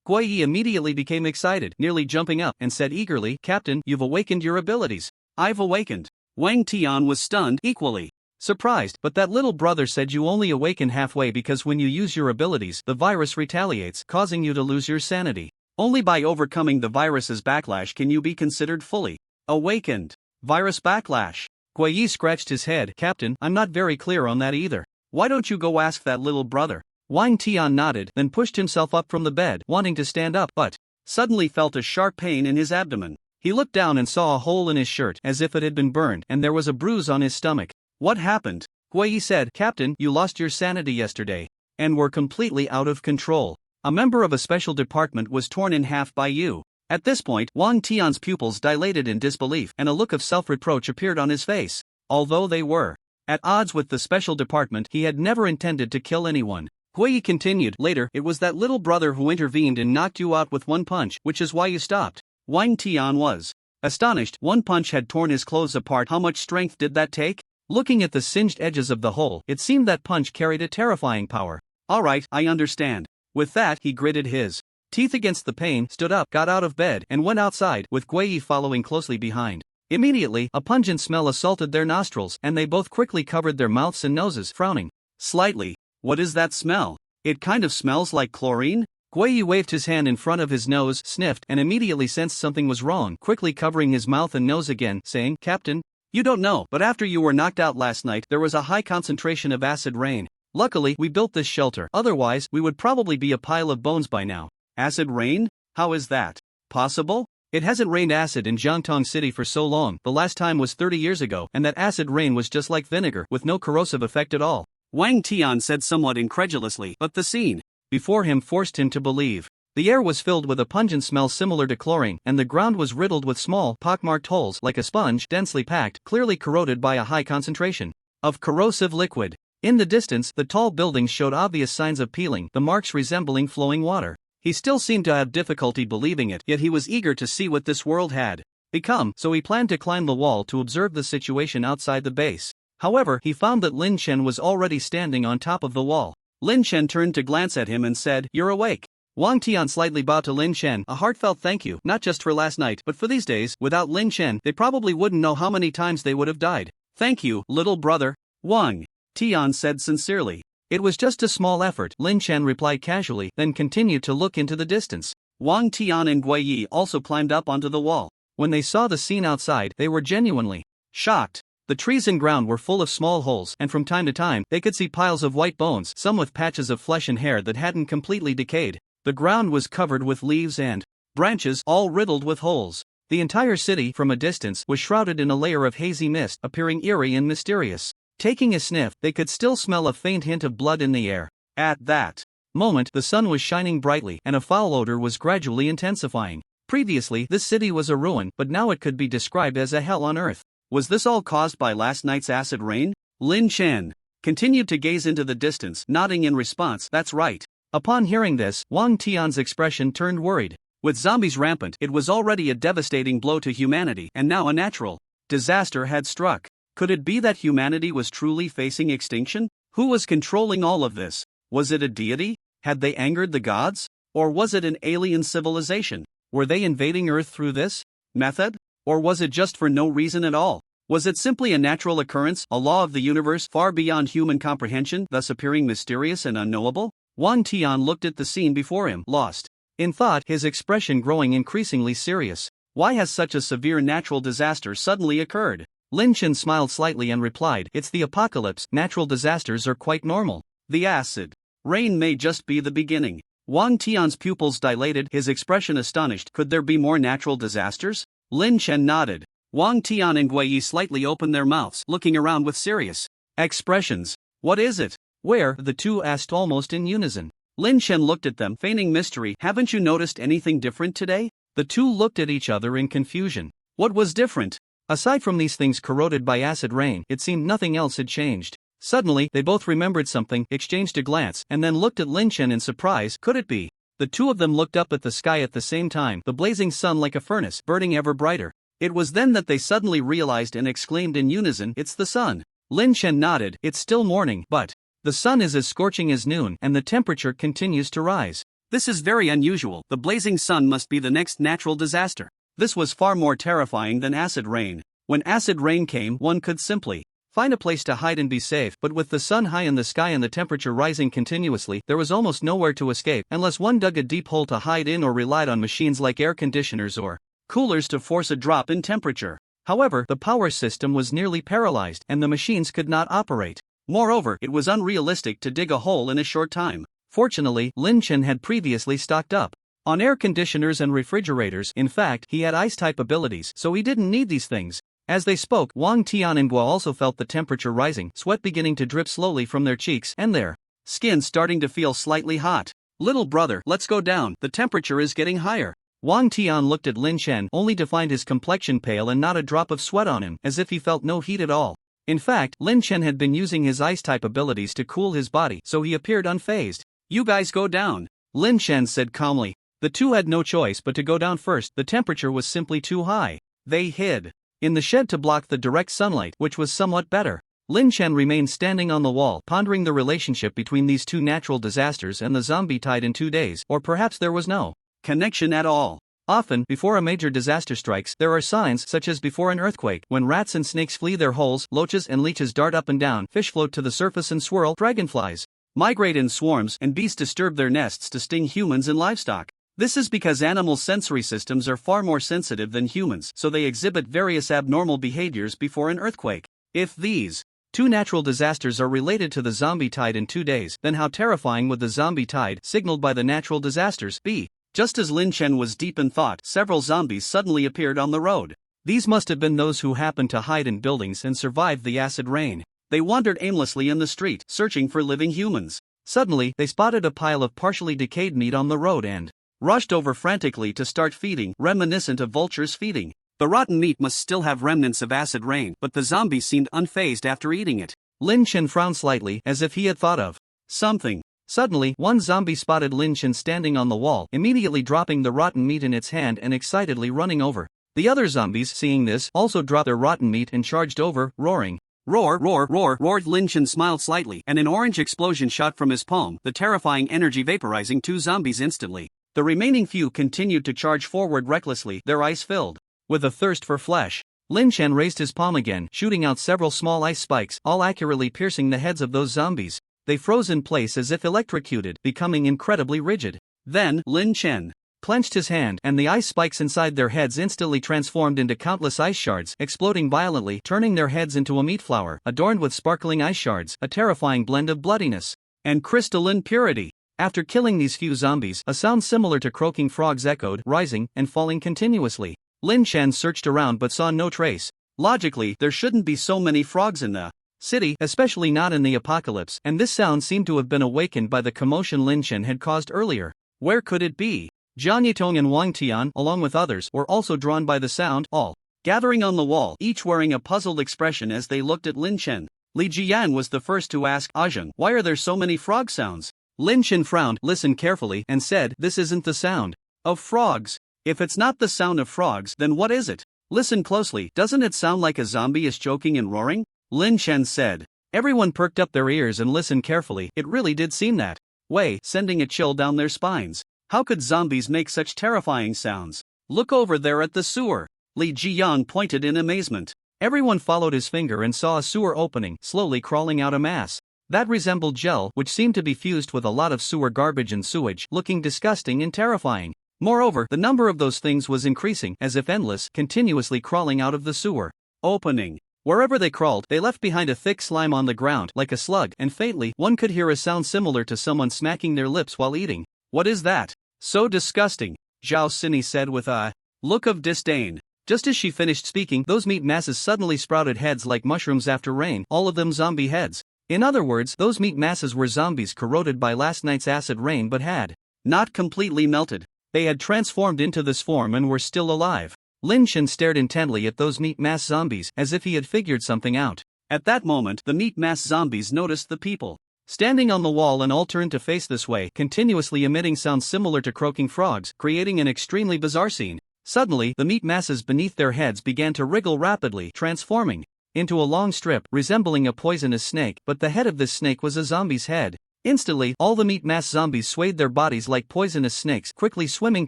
Wei Yi immediately became excited, nearly jumping up, and said eagerly, "Captain, you've awakened your abilities." "I've awakened." Wang Tian was stunned, equally surprised, "But that little brother said you only awaken halfway because when you use your abilities, the virus retaliates, causing you to lose your sanity. Only by overcoming the virus's backlash can you be considered fully awakened." "Virus backlash?" Wei Yi scratched his head. "Captain, I'm not very clear on that either. Why don't you go ask that little brother?" Wang Tian nodded, then pushed himself up from the bed, wanting to stand up, but suddenly felt a sharp pain in his abdomen. He looked down and saw a hole in his shirt, as if it had been burned, and there was a bruise on his stomach. "What happened?" Wei Yi said, "Captain, you lost your sanity yesterday, and were completely out of control. A member of a special department was torn in half by you." At this point, Wang Tian's pupils dilated in disbelief, and a look of self-reproach appeared on his face. Although they were at odds with the special department, he had never intended to kill anyone. Wei Yi continued, "Later, it was that little brother who intervened and knocked you out with one punch, which is why you stopped." Wang Tian was astonished. One punch had torn his clothes apart. How much strength did that take? Looking at the singed edges of the hole, it seemed that punch carried a terrifying power. "All right, I understand." With that, he gritted his teeth against the pain, stood up, got out of bed, and went outside, with Wei Yi following closely behind. Immediately, a pungent smell assaulted their nostrils, and they both quickly covered their mouths and noses, frowning slightly. "What is that smell? It kind of smells like chlorine?" Wei Yi waved his hand in front of his nose, sniffed, and immediately sensed something was wrong, quickly covering his mouth and nose again, saying, "Captain, you don't know, but after you were knocked out last night, there was a high concentration of acid rain. Luckily, we built this shelter, otherwise, we would probably be a pile of bones by now." "Acid rain? How is that possible?" "It hasn't rained acid in Jiangtong City for so long. The last time was 30 years ago, and that acid rain was just like vinegar, with no corrosive effect at all," Wang Tian said somewhat incredulously, but the scene before him forced him to believe. The air was filled with a pungent smell similar to chlorine, and the ground was riddled with small, pockmarked holes like a sponge, densely packed, clearly corroded by a high concentration of corrosive liquid. In the distance, the tall buildings showed obvious signs of peeling, the marks resembling flowing water. He still seemed to have difficulty believing it, yet he was eager to see what this world had become, so he planned to climb the wall to observe the situation outside the base. However, he found that Lin Chen was already standing on top of the wall. Lin Chen turned to glance at him and said, "You're awake." Wang Tian slightly bowed to Lin Chen, a heartfelt thank you, not just for last night, but for these days. Without Lin Chen, they probably wouldn't know how many times they would have died. Thank you, little brother. Wang Tian said sincerely. It was just a small effort, Lin Chen replied casually, then continued to look into the distance. Wang Tian and Gui Yi also climbed up onto the wall. When they saw the scene outside, they were genuinely shocked. The trees and ground were full of small holes, and from time to time, they could see piles of white bones, some with patches of flesh and hair that hadn't completely decayed. The ground was covered with leaves and branches, all riddled with holes. The entire city, from a distance, was shrouded in a layer of hazy mist, appearing eerie and mysterious. Taking a sniff, they could still smell a faint hint of blood in the air. At that moment, the sun was shining brightly, and a foul odor was gradually intensifying. Previously, this city was a ruin, but now it could be described as a hell on earth. Was this all caused by last night's acid rain? Lin Chen continued to gaze into the distance, nodding in response, that's right. Upon hearing this, Wang Tian's expression turned worried. With zombies rampant, it was already a devastating blow to humanity, and now a natural disaster had struck. Could it be that humanity was truly facing extinction? Who was controlling all of this? Was it a deity? Had they angered the gods? Or was it an alien civilization? Were they invading Earth through this method? Or was it just for no reason at all? Was it simply a natural occurrence, a law of the universe far beyond human comprehension, thus appearing mysterious and unknowable? Wang Tian looked at the scene before him, lost in thought, his expression growing increasingly serious. Why has such a severe natural disaster suddenly occurred? Lin Chen smiled slightly and replied, it's the apocalypse, natural disasters are quite normal. The acid rain may just be the beginning. Wang Tian's pupils dilated, his expression astonished. Could there be more natural disasters? Lin Chen nodded. Wang Tian and Gui Yi slightly opened their mouths, looking around with serious expressions. What is it? Where? The two asked almost in unison. Lin Chen looked at them, feigning mystery. Haven't you noticed anything different today? The two looked at each other in confusion. What was different? Aside from these things corroded by acid rain, it seemed nothing else had changed. Suddenly, they both remembered something, exchanged a glance, and then looked at Lin Chen in surprise. Could it be? The two of them looked up at the sky at the same time, the blazing sun like a furnace, burning ever brighter. It was then that they suddenly realized and exclaimed in unison, it's the sun. Lin Chen nodded, it's still morning, but the sun is as scorching as noon, and the temperature continues to rise. This is very unusual. The blazing sun must be the next natural disaster. This was far more terrifying than acid rain. When acid rain came, one could simply find a place to hide and be safe, but with the sun high in the sky and the temperature rising continuously, there was almost nowhere to escape, unless one dug a deep hole to hide in or relied on machines like air conditioners or coolers to force a drop in temperature. However, the power system was nearly paralyzed, and the machines could not operate. Moreover, it was unrealistic to dig a hole in a short time. Fortunately, Lin Chen had previously stocked up on air conditioners and refrigerators. In fact, he had ice-type abilities, so he didn't need these things. As they spoke, Wang Tian and Guo also felt the temperature rising, sweat beginning to drip slowly from their cheeks, and their skin starting to feel slightly hot. Little brother, let's go down, the temperature is getting higher. Wang Tian looked at Lin Chen, only to find his complexion pale and not a drop of sweat on him, as if he felt no heat at all. In fact, Lin Chen had been using his ice-type abilities to cool his body, so he appeared unfazed. You guys go down, Lin Chen said calmly. The two had no choice but to go down first, the temperature was simply too high. They hid in the shed to block the direct sunlight, which was somewhat better. Lin Chen remained standing on the wall, pondering the relationship between these two natural disasters and the zombie tide in 2 days, or perhaps there was no connection at all. Often, before a major disaster strikes, there are signs such as before an earthquake, when rats and snakes flee their holes, loaches and leeches dart up and down, fish float to the surface and swirl, dragonflies migrate in swarms, and bees disturb their nests to sting humans and livestock. This is because animals' sensory systems are far more sensitive than humans, so they exhibit various abnormal behaviors before an earthquake. If these two natural disasters are related to the zombie tide in 2 days, then how terrifying would the zombie tide, signaled by the natural disasters, be? Just as Lin Chen was deep in thought, several zombies suddenly appeared on the road. These must have been those who happened to hide in buildings and survived the acid rain. They wandered aimlessly in the street, searching for living humans. Suddenly, they spotted a pile of partially decayed meat on the road and rushed over frantically to start feeding, reminiscent of vultures feeding. The rotten meat must still have remnants of acid rain, but the zombies seemed unfazed after eating it. Lin Chen frowned slightly, as if he had thought of something. Suddenly, one zombie spotted Lin Chen standing on the wall, immediately dropping the rotten meat in its hand and excitedly running over. The other zombies, seeing this, also dropped their rotten meat and charged over, roaring. Roar, roar, roar, roared Lin Chen smiled slightly, and an orange explosion shot from his palm, the terrifying energy vaporizing 2 zombies instantly. The remaining few continued to charge forward recklessly, their eyes filled with a thirst for flesh. Lin Chen raised his palm again, shooting out several small ice spikes, all accurately piercing the heads of those zombies. They froze in place as if electrocuted, becoming incredibly rigid. Then, Lin Chen clenched his hand, and the ice spikes inside their heads instantly transformed into countless ice shards, exploding violently, turning their heads into a meat flower, adorned with sparkling ice shards, a terrifying blend of bloodiness and crystalline purity. After killing these few zombies, a sound similar to croaking frogs echoed, rising and falling continuously. Lin Chen searched around but saw no trace. Logically, there shouldn't be so many frogs in the city, especially not in the apocalypse, and this sound seemed to have been awakened by the commotion Lin Chen had caused earlier. Where could it be? Jiang Yitong and Wang Tian, along with others, were also drawn by the sound, all gathering on the wall, each wearing a puzzled expression as they looked at Lin Chen. Li Jiyan was the first to ask, "Ajeng, why are there so many frog sounds?" Lin Chen frowned, listened carefully, and said, "This isn't the sound of frogs. If it's not the sound of frogs, then what is it? Listen closely, doesn't it sound like a zombie is choking and roaring?" Lin Chen said. Everyone perked up their ears and listened carefully. It really did seem that way, sending a chill down their spines. How could zombies make such terrifying sounds? Look over there at the sewer. Li Jiyang pointed in amazement. Everyone followed his finger and saw a sewer opening, slowly crawling out a mass that resembled gel, which seemed to be fused with a lot of sewer garbage and sewage, looking disgusting and terrifying. Moreover, the number of those things was increasing, as if endless, continuously crawling out of the sewer opening. Wherever they crawled, they left behind a thick slime on the ground, like a slug, and faintly, one could hear a sound similar to someone smacking their lips while eating. "What is that? So disgusting," Zhao Sini said with a look of disdain. Just as she finished speaking, those meat masses suddenly sprouted heads like mushrooms after rain, all of them zombie heads. In other words, those meat masses were zombies corroded by last night's acid rain but had not completely melted. They had transformed into this form and were still alive. Lin Chen stared intently at those meat mass zombies, as if he had figured something out. At that moment, the meat mass zombies noticed the people standing on the wall and all turned to face this way, continuously emitting sounds similar to croaking frogs, creating an extremely bizarre scene. Suddenly, the meat masses beneath their heads began to wriggle rapidly, transforming into a long strip, resembling a poisonous snake, but the head of this snake was a zombie's head. Instantly, all the meat mass zombies swayed their bodies like poisonous snakes, quickly swimming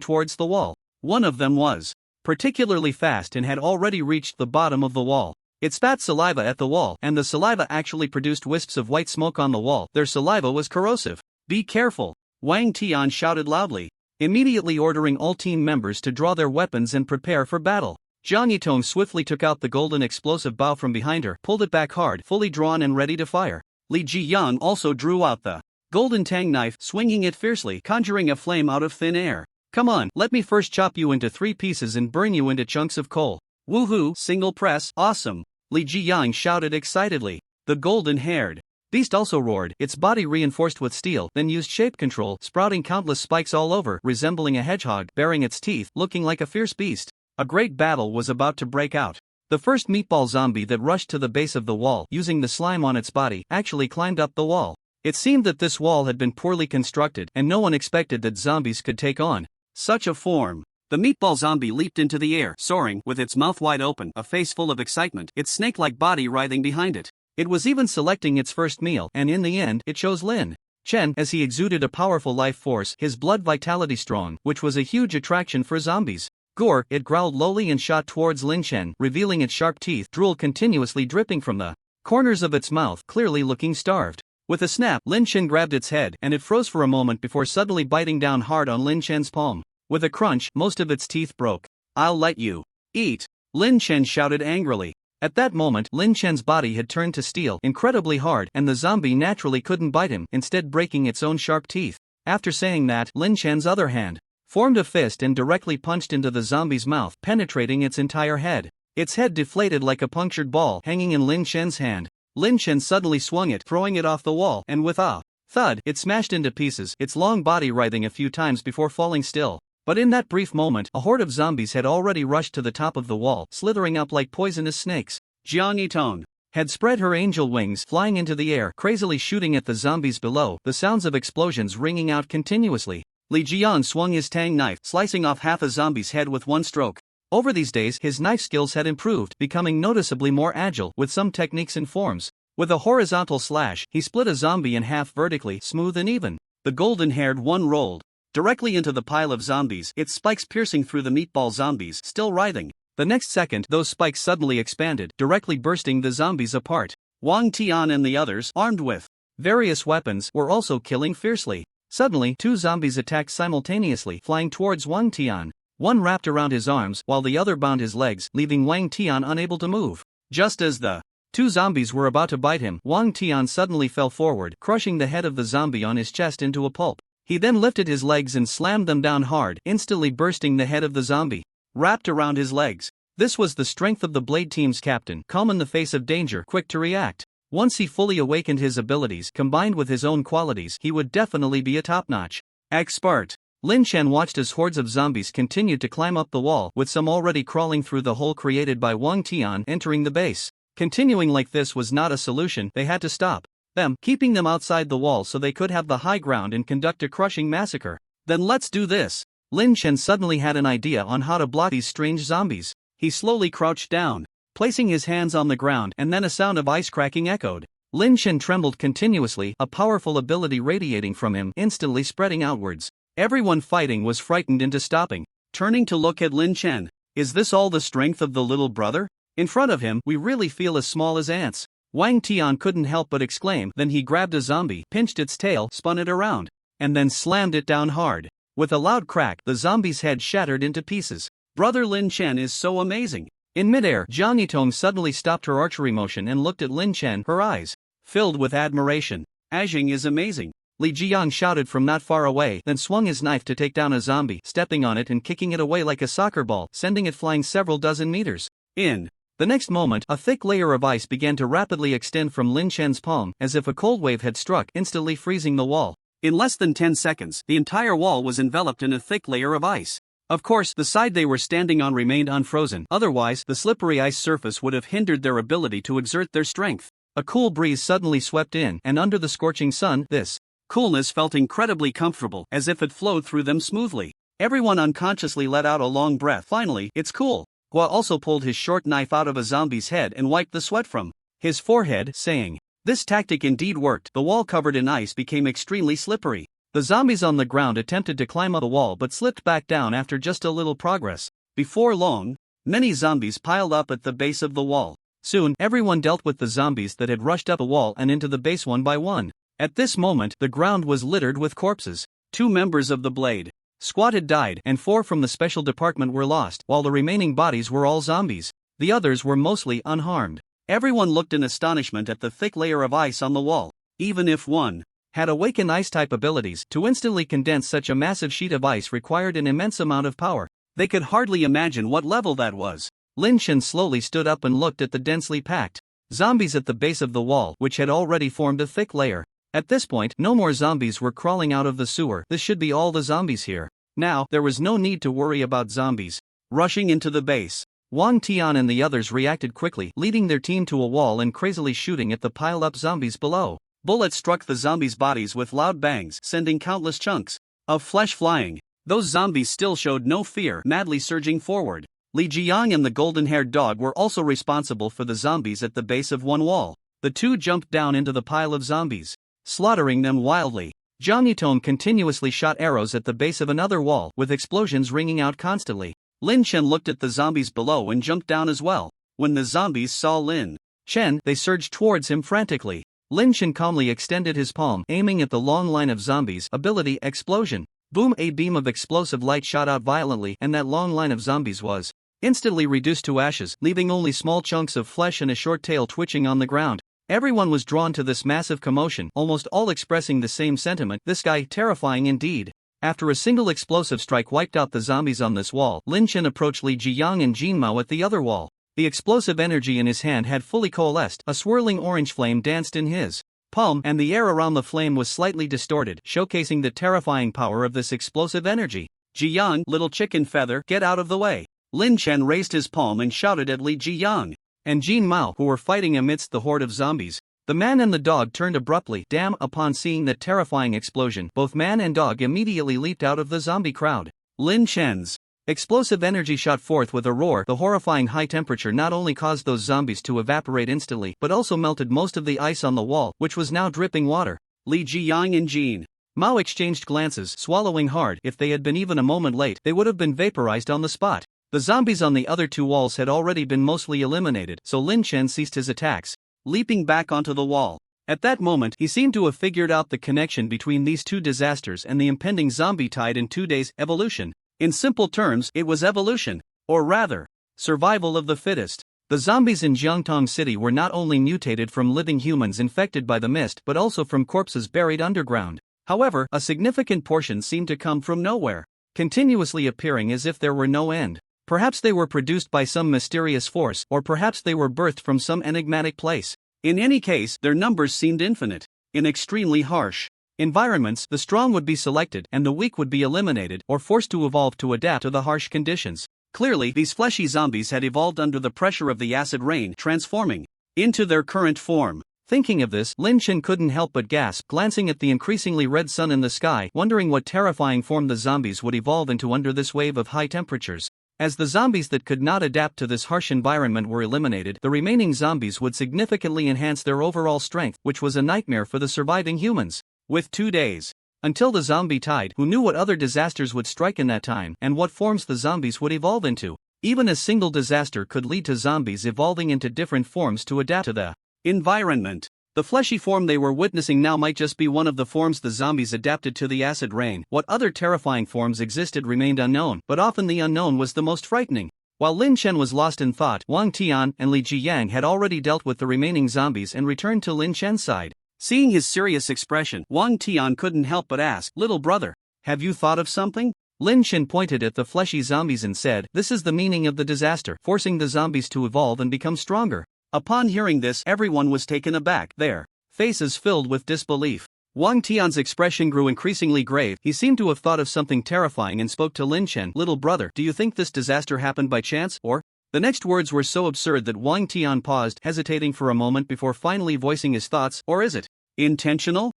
towards the wall. One of them was particularly fast and had already reached the bottom of the wall. It spat saliva at the wall, and the saliva actually produced wisps of white smoke on the wall. Their saliva was corrosive. "Be careful!" Wang Tian shouted loudly, immediately ordering all team members to draw their weapons and prepare for battle. Jiang Yitong swiftly took out the golden explosive bow from behind her, pulled it back hard, fully drawn and ready to fire. Li Jiyang also drew out the golden tang knife, swinging it fiercely, conjuring a flame out of thin air. "Come on, let me first chop you into 3 pieces and burn you into chunks of coal." "Woohoo, single press, awesome!" Li Jiyang shouted excitedly. The golden-haired beast also roared, its body reinforced with steel, then used shape control, sprouting countless spikes all over, resembling a hedgehog, baring its teeth, looking like a fierce beast. A great battle was about to break out. The first meatball zombie that rushed to the base of the wall, using the slime on its body, actually climbed up the wall. It seemed that this wall had been poorly constructed, and no one expected that zombies could take on such a form. The meatball zombie leaped into the air, soaring, with its mouth wide open, a face full of excitement, its snake-like body writhing behind it. It was even selecting its first meal, and in the end, it chose Lin Chen, as he exuded a powerful life force, his blood vitality strong, which was a huge attraction for zombies. Gore, it growled lowly and shot towards Lin Chen, revealing its sharp teeth, drool continuously dripping from the corners of its mouth, clearly looking starved. With a snap, Lin Chen grabbed its head, and it froze for a moment before suddenly biting down hard on Lin Chen's palm. With a crunch, most of its teeth broke. "I'll let you eat," Lin Chen shouted angrily. At that moment, Lin Chen's body had turned to steel, incredibly hard, and the zombie naturally couldn't bite him, instead breaking its own sharp teeth. After saying that, Lin Chen's other hand formed a fist and directly punched into the zombie's mouth, penetrating its entire head. Its head deflated like a punctured ball, hanging in Lin Chen's hand. Lin Chen suddenly swung it, throwing it off the wall, and with a thud, it smashed into pieces, its long body writhing a few times before falling still. But in that brief moment, a horde of zombies had already rushed to the top of the wall, slithering up like poisonous snakes. Jiang Yitong had spread her angel wings, flying into the air, crazily shooting at the zombies below, the sounds of explosions ringing out continuously. Li Jiang swung his tang knife, slicing off half a zombie's head with one stroke. Over these days his knife skills had improved, becoming noticeably more agile with some techniques and forms. With a horizontal slash, he split a zombie in half vertically, smooth and even. The golden-haired one rolled directly into the pile of zombies, its spikes piercing through the meatball zombies still writhing. The next second, those spikes suddenly expanded, directly bursting the zombies apart. Wang Tian and the others, armed with various weapons, were also killing fiercely. Suddenly, 2 zombies attacked simultaneously, flying towards Wang Tian. One wrapped around his arms, while the other bound his legs, leaving Wang Tian unable to move. Just as the 2 zombies were about to bite him, Wang Tian suddenly fell forward, crushing the head of the zombie on his chest into a pulp. He then lifted his legs and slammed them down hard, instantly bursting the head of the zombie wrapped around his legs. This was the strength of the Blade Team's captain, calm in the face of danger, quick to react. Once he fully awakened his abilities, combined with his own qualities, he would definitely be a top-notch expert. Lin Chen watched as hordes of zombies continued to climb up the wall, with some already crawling through the hole created by Wang Tian entering the base. Continuing like this was not a solution, they had to stop them, keeping them outside the wall so they could have the high ground and conduct a crushing massacre. Then let's do this. Lin Chen suddenly had an idea on how to block these strange zombies. He slowly crouched down, placing his hands on the ground, and then a sound of ice cracking echoed. Lin Chen trembled continuously, a powerful ability radiating from him, instantly spreading outwards. Everyone fighting was frightened into stopping, turning to look at Lin Chen. Is this all the strength of the little brother? In front of him, we really feel as small as ants. Wang Tian couldn't help but exclaim. Then he grabbed a zombie, pinched its tail, spun it around, and then slammed it down hard. With a loud crack, the zombie's head shattered into pieces. Brother Lin Chen is so amazing. In midair, Jiang Yitong suddenly stopped her archery motion and looked at Lin Chen, her eyes filled with admiration. Ajing is amazing. Li Jiang shouted from not far away, then swung his knife to take down a zombie, stepping on it and kicking it away like a soccer ball, sending it flying several dozen meters. In the next moment, a thick layer of ice began to rapidly extend from Lin Chen's palm, as if a cold wave had struck, instantly freezing the wall. In less than 10 seconds, the entire wall was enveloped in a thick layer of ice. Of course, the side they were standing on remained unfrozen, otherwise, the slippery ice surface would have hindered their ability to exert their strength. A cool breeze suddenly swept in, and under the scorching sun, this coolness felt incredibly comfortable, as if it flowed through them smoothly. Everyone unconsciously let out a long breath. Finally, it's cool. Hua also pulled his short knife out of a zombie's head and wiped the sweat from his forehead, saying, "This tactic indeed worked." The wall covered in ice became extremely slippery. The zombies on the ground attempted to climb up the wall but slipped back down after just a little progress. Before long, many zombies piled up at the base of the wall. Soon, everyone dealt with the zombies that had rushed up the wall and into the base one by one. At this moment, the ground was littered with corpses. 2 members of the Blade Squad had died, and 4 from the special department were lost, while the remaining bodies were all zombies. The others were mostly unharmed. Everyone looked in astonishment at the thick layer of ice on the wall. Even if one had awakened ice-type abilities, to instantly condense such a massive sheet of ice required an immense amount of power. They could hardly imagine what level that was. Lin Chen slowly stood up and looked at the densely packed zombies at the base of the wall, which had already formed a thick layer. At this point, no more zombies were crawling out of the sewer. This should be all the zombies here. Now, there was no need to worry about zombies rushing into the base. Wang Tian and the others reacted quickly, leading their team to a wall and crazily shooting at the piled-up zombies below. Bullets struck the zombies' bodies with loud bangs, sending countless chunks of flesh flying. Those zombies still showed no fear, madly surging forward. Li Jiang and the golden-haired dog were also responsible for the zombies at the base of one wall. The 2 jumped down into the pile of zombies, slaughtering them wildly. Jiang Yitong continuously shot arrows at the base of another wall, with explosions ringing out constantly. Lin Chen looked at the zombies below and jumped down as well. When the zombies saw Lin Chen, they surged towards him frantically. Lin Chen calmly extended his palm, aiming at the long line of zombies. Ability Explosion. Boom! A beam of explosive light shot out violently, and that long line of zombies was instantly reduced to ashes, leaving only small chunks of flesh and a short tail twitching on the ground. Everyone was drawn to this massive commotion, almost all expressing the same sentiment. This guy, terrifying indeed. After a single explosive strike wiped out the zombies on this wall, Lin Chen approached Li Jiyang and Jin Mao at the other wall. The explosive energy in his hand had fully coalesced. A swirling orange flame danced in his palm, and the air around the flame was slightly distorted, showcasing the terrifying power of this explosive energy. "Jiyang, little chicken feather, get out of the way." Lin Chen raised his palm and shouted at Li Jiyang and Jin Mao, who were fighting amidst the horde of zombies. The man and the dog turned abruptly. Damn! Upon seeing the terrifying explosion, both man and dog immediately leaped out of the zombie crowd. Lin Chen's Explosive energy shot forth with a roar. The horrifying high temperature not only caused those zombies to evaporate instantly but also melted most of the ice on the wall, which was now dripping water. Li Jiyang and Jean Mao exchanged glances, swallowing hard. If they had been even a moment late, they would have been vaporized on the spot. The zombies on the other two walls had already been mostly eliminated, so Lin Chen ceased his attacks, leaping back onto the wall. At that moment, he seemed to have figured out the connection between these two disasters and the impending zombie tide in 2 days: evolution. In simple terms, it was evolution, or rather, survival of the fittest. The zombies in Jiangtong City were not only mutated from living humans infected by the mist but also from corpses buried underground. However, a significant portion seemed to come from nowhere, continuously appearing as if there were no end. Perhaps they were produced by some mysterious force, or perhaps they were birthed from some enigmatic place. In any case, their numbers seemed infinite. In extremely harsh environments, the strong would be selected and the weak would be eliminated or forced to evolve to adapt to the harsh conditions. Clearly, these fleshy zombies had evolved under the pressure of the acid rain, transforming into their current form. Thinking of this, Lin Chen couldn't help but gasp, glancing at the increasingly red sun in the sky, wondering what terrifying form the zombies would evolve into under this wave of high temperatures. As the zombies that could not adapt to this harsh environment were eliminated, the remaining zombies would significantly enhance their overall strength, which was a nightmare for the surviving humans. With 2 days until the zombie tide, who knew what other disasters would strike in that time and what forms the zombies would evolve into? Even a single disaster could lead to zombies evolving into different forms to adapt to the environment. The fleshy form they were witnessing now might just be one of the forms the zombies adapted to the acid rain. What other terrifying forms existed remained unknown, but often the unknown was the most frightening. While Lin Chen was lost in thought, Wang Tian and Li Jiyang had already dealt with the remaining zombies and returned to Lin Chen's side. Seeing his serious expression, Wang Tian couldn't help but ask, "Little brother, have you thought of something?" Lin Chen pointed at the fleshy zombies and said, "This is the meaning of the disaster, forcing the zombies to evolve and become stronger." Upon hearing this, everyone was taken aback, their faces filled with disbelief. Wang Tian's expression grew increasingly grave. He seemed to have thought of something terrifying and spoke to Lin Chen, "Little brother, do you think this disaster happened by chance, or?" The next words were so absurd that Wang Tian paused, hesitating for a moment before finally voicing his thoughts, "Or is it intentional?"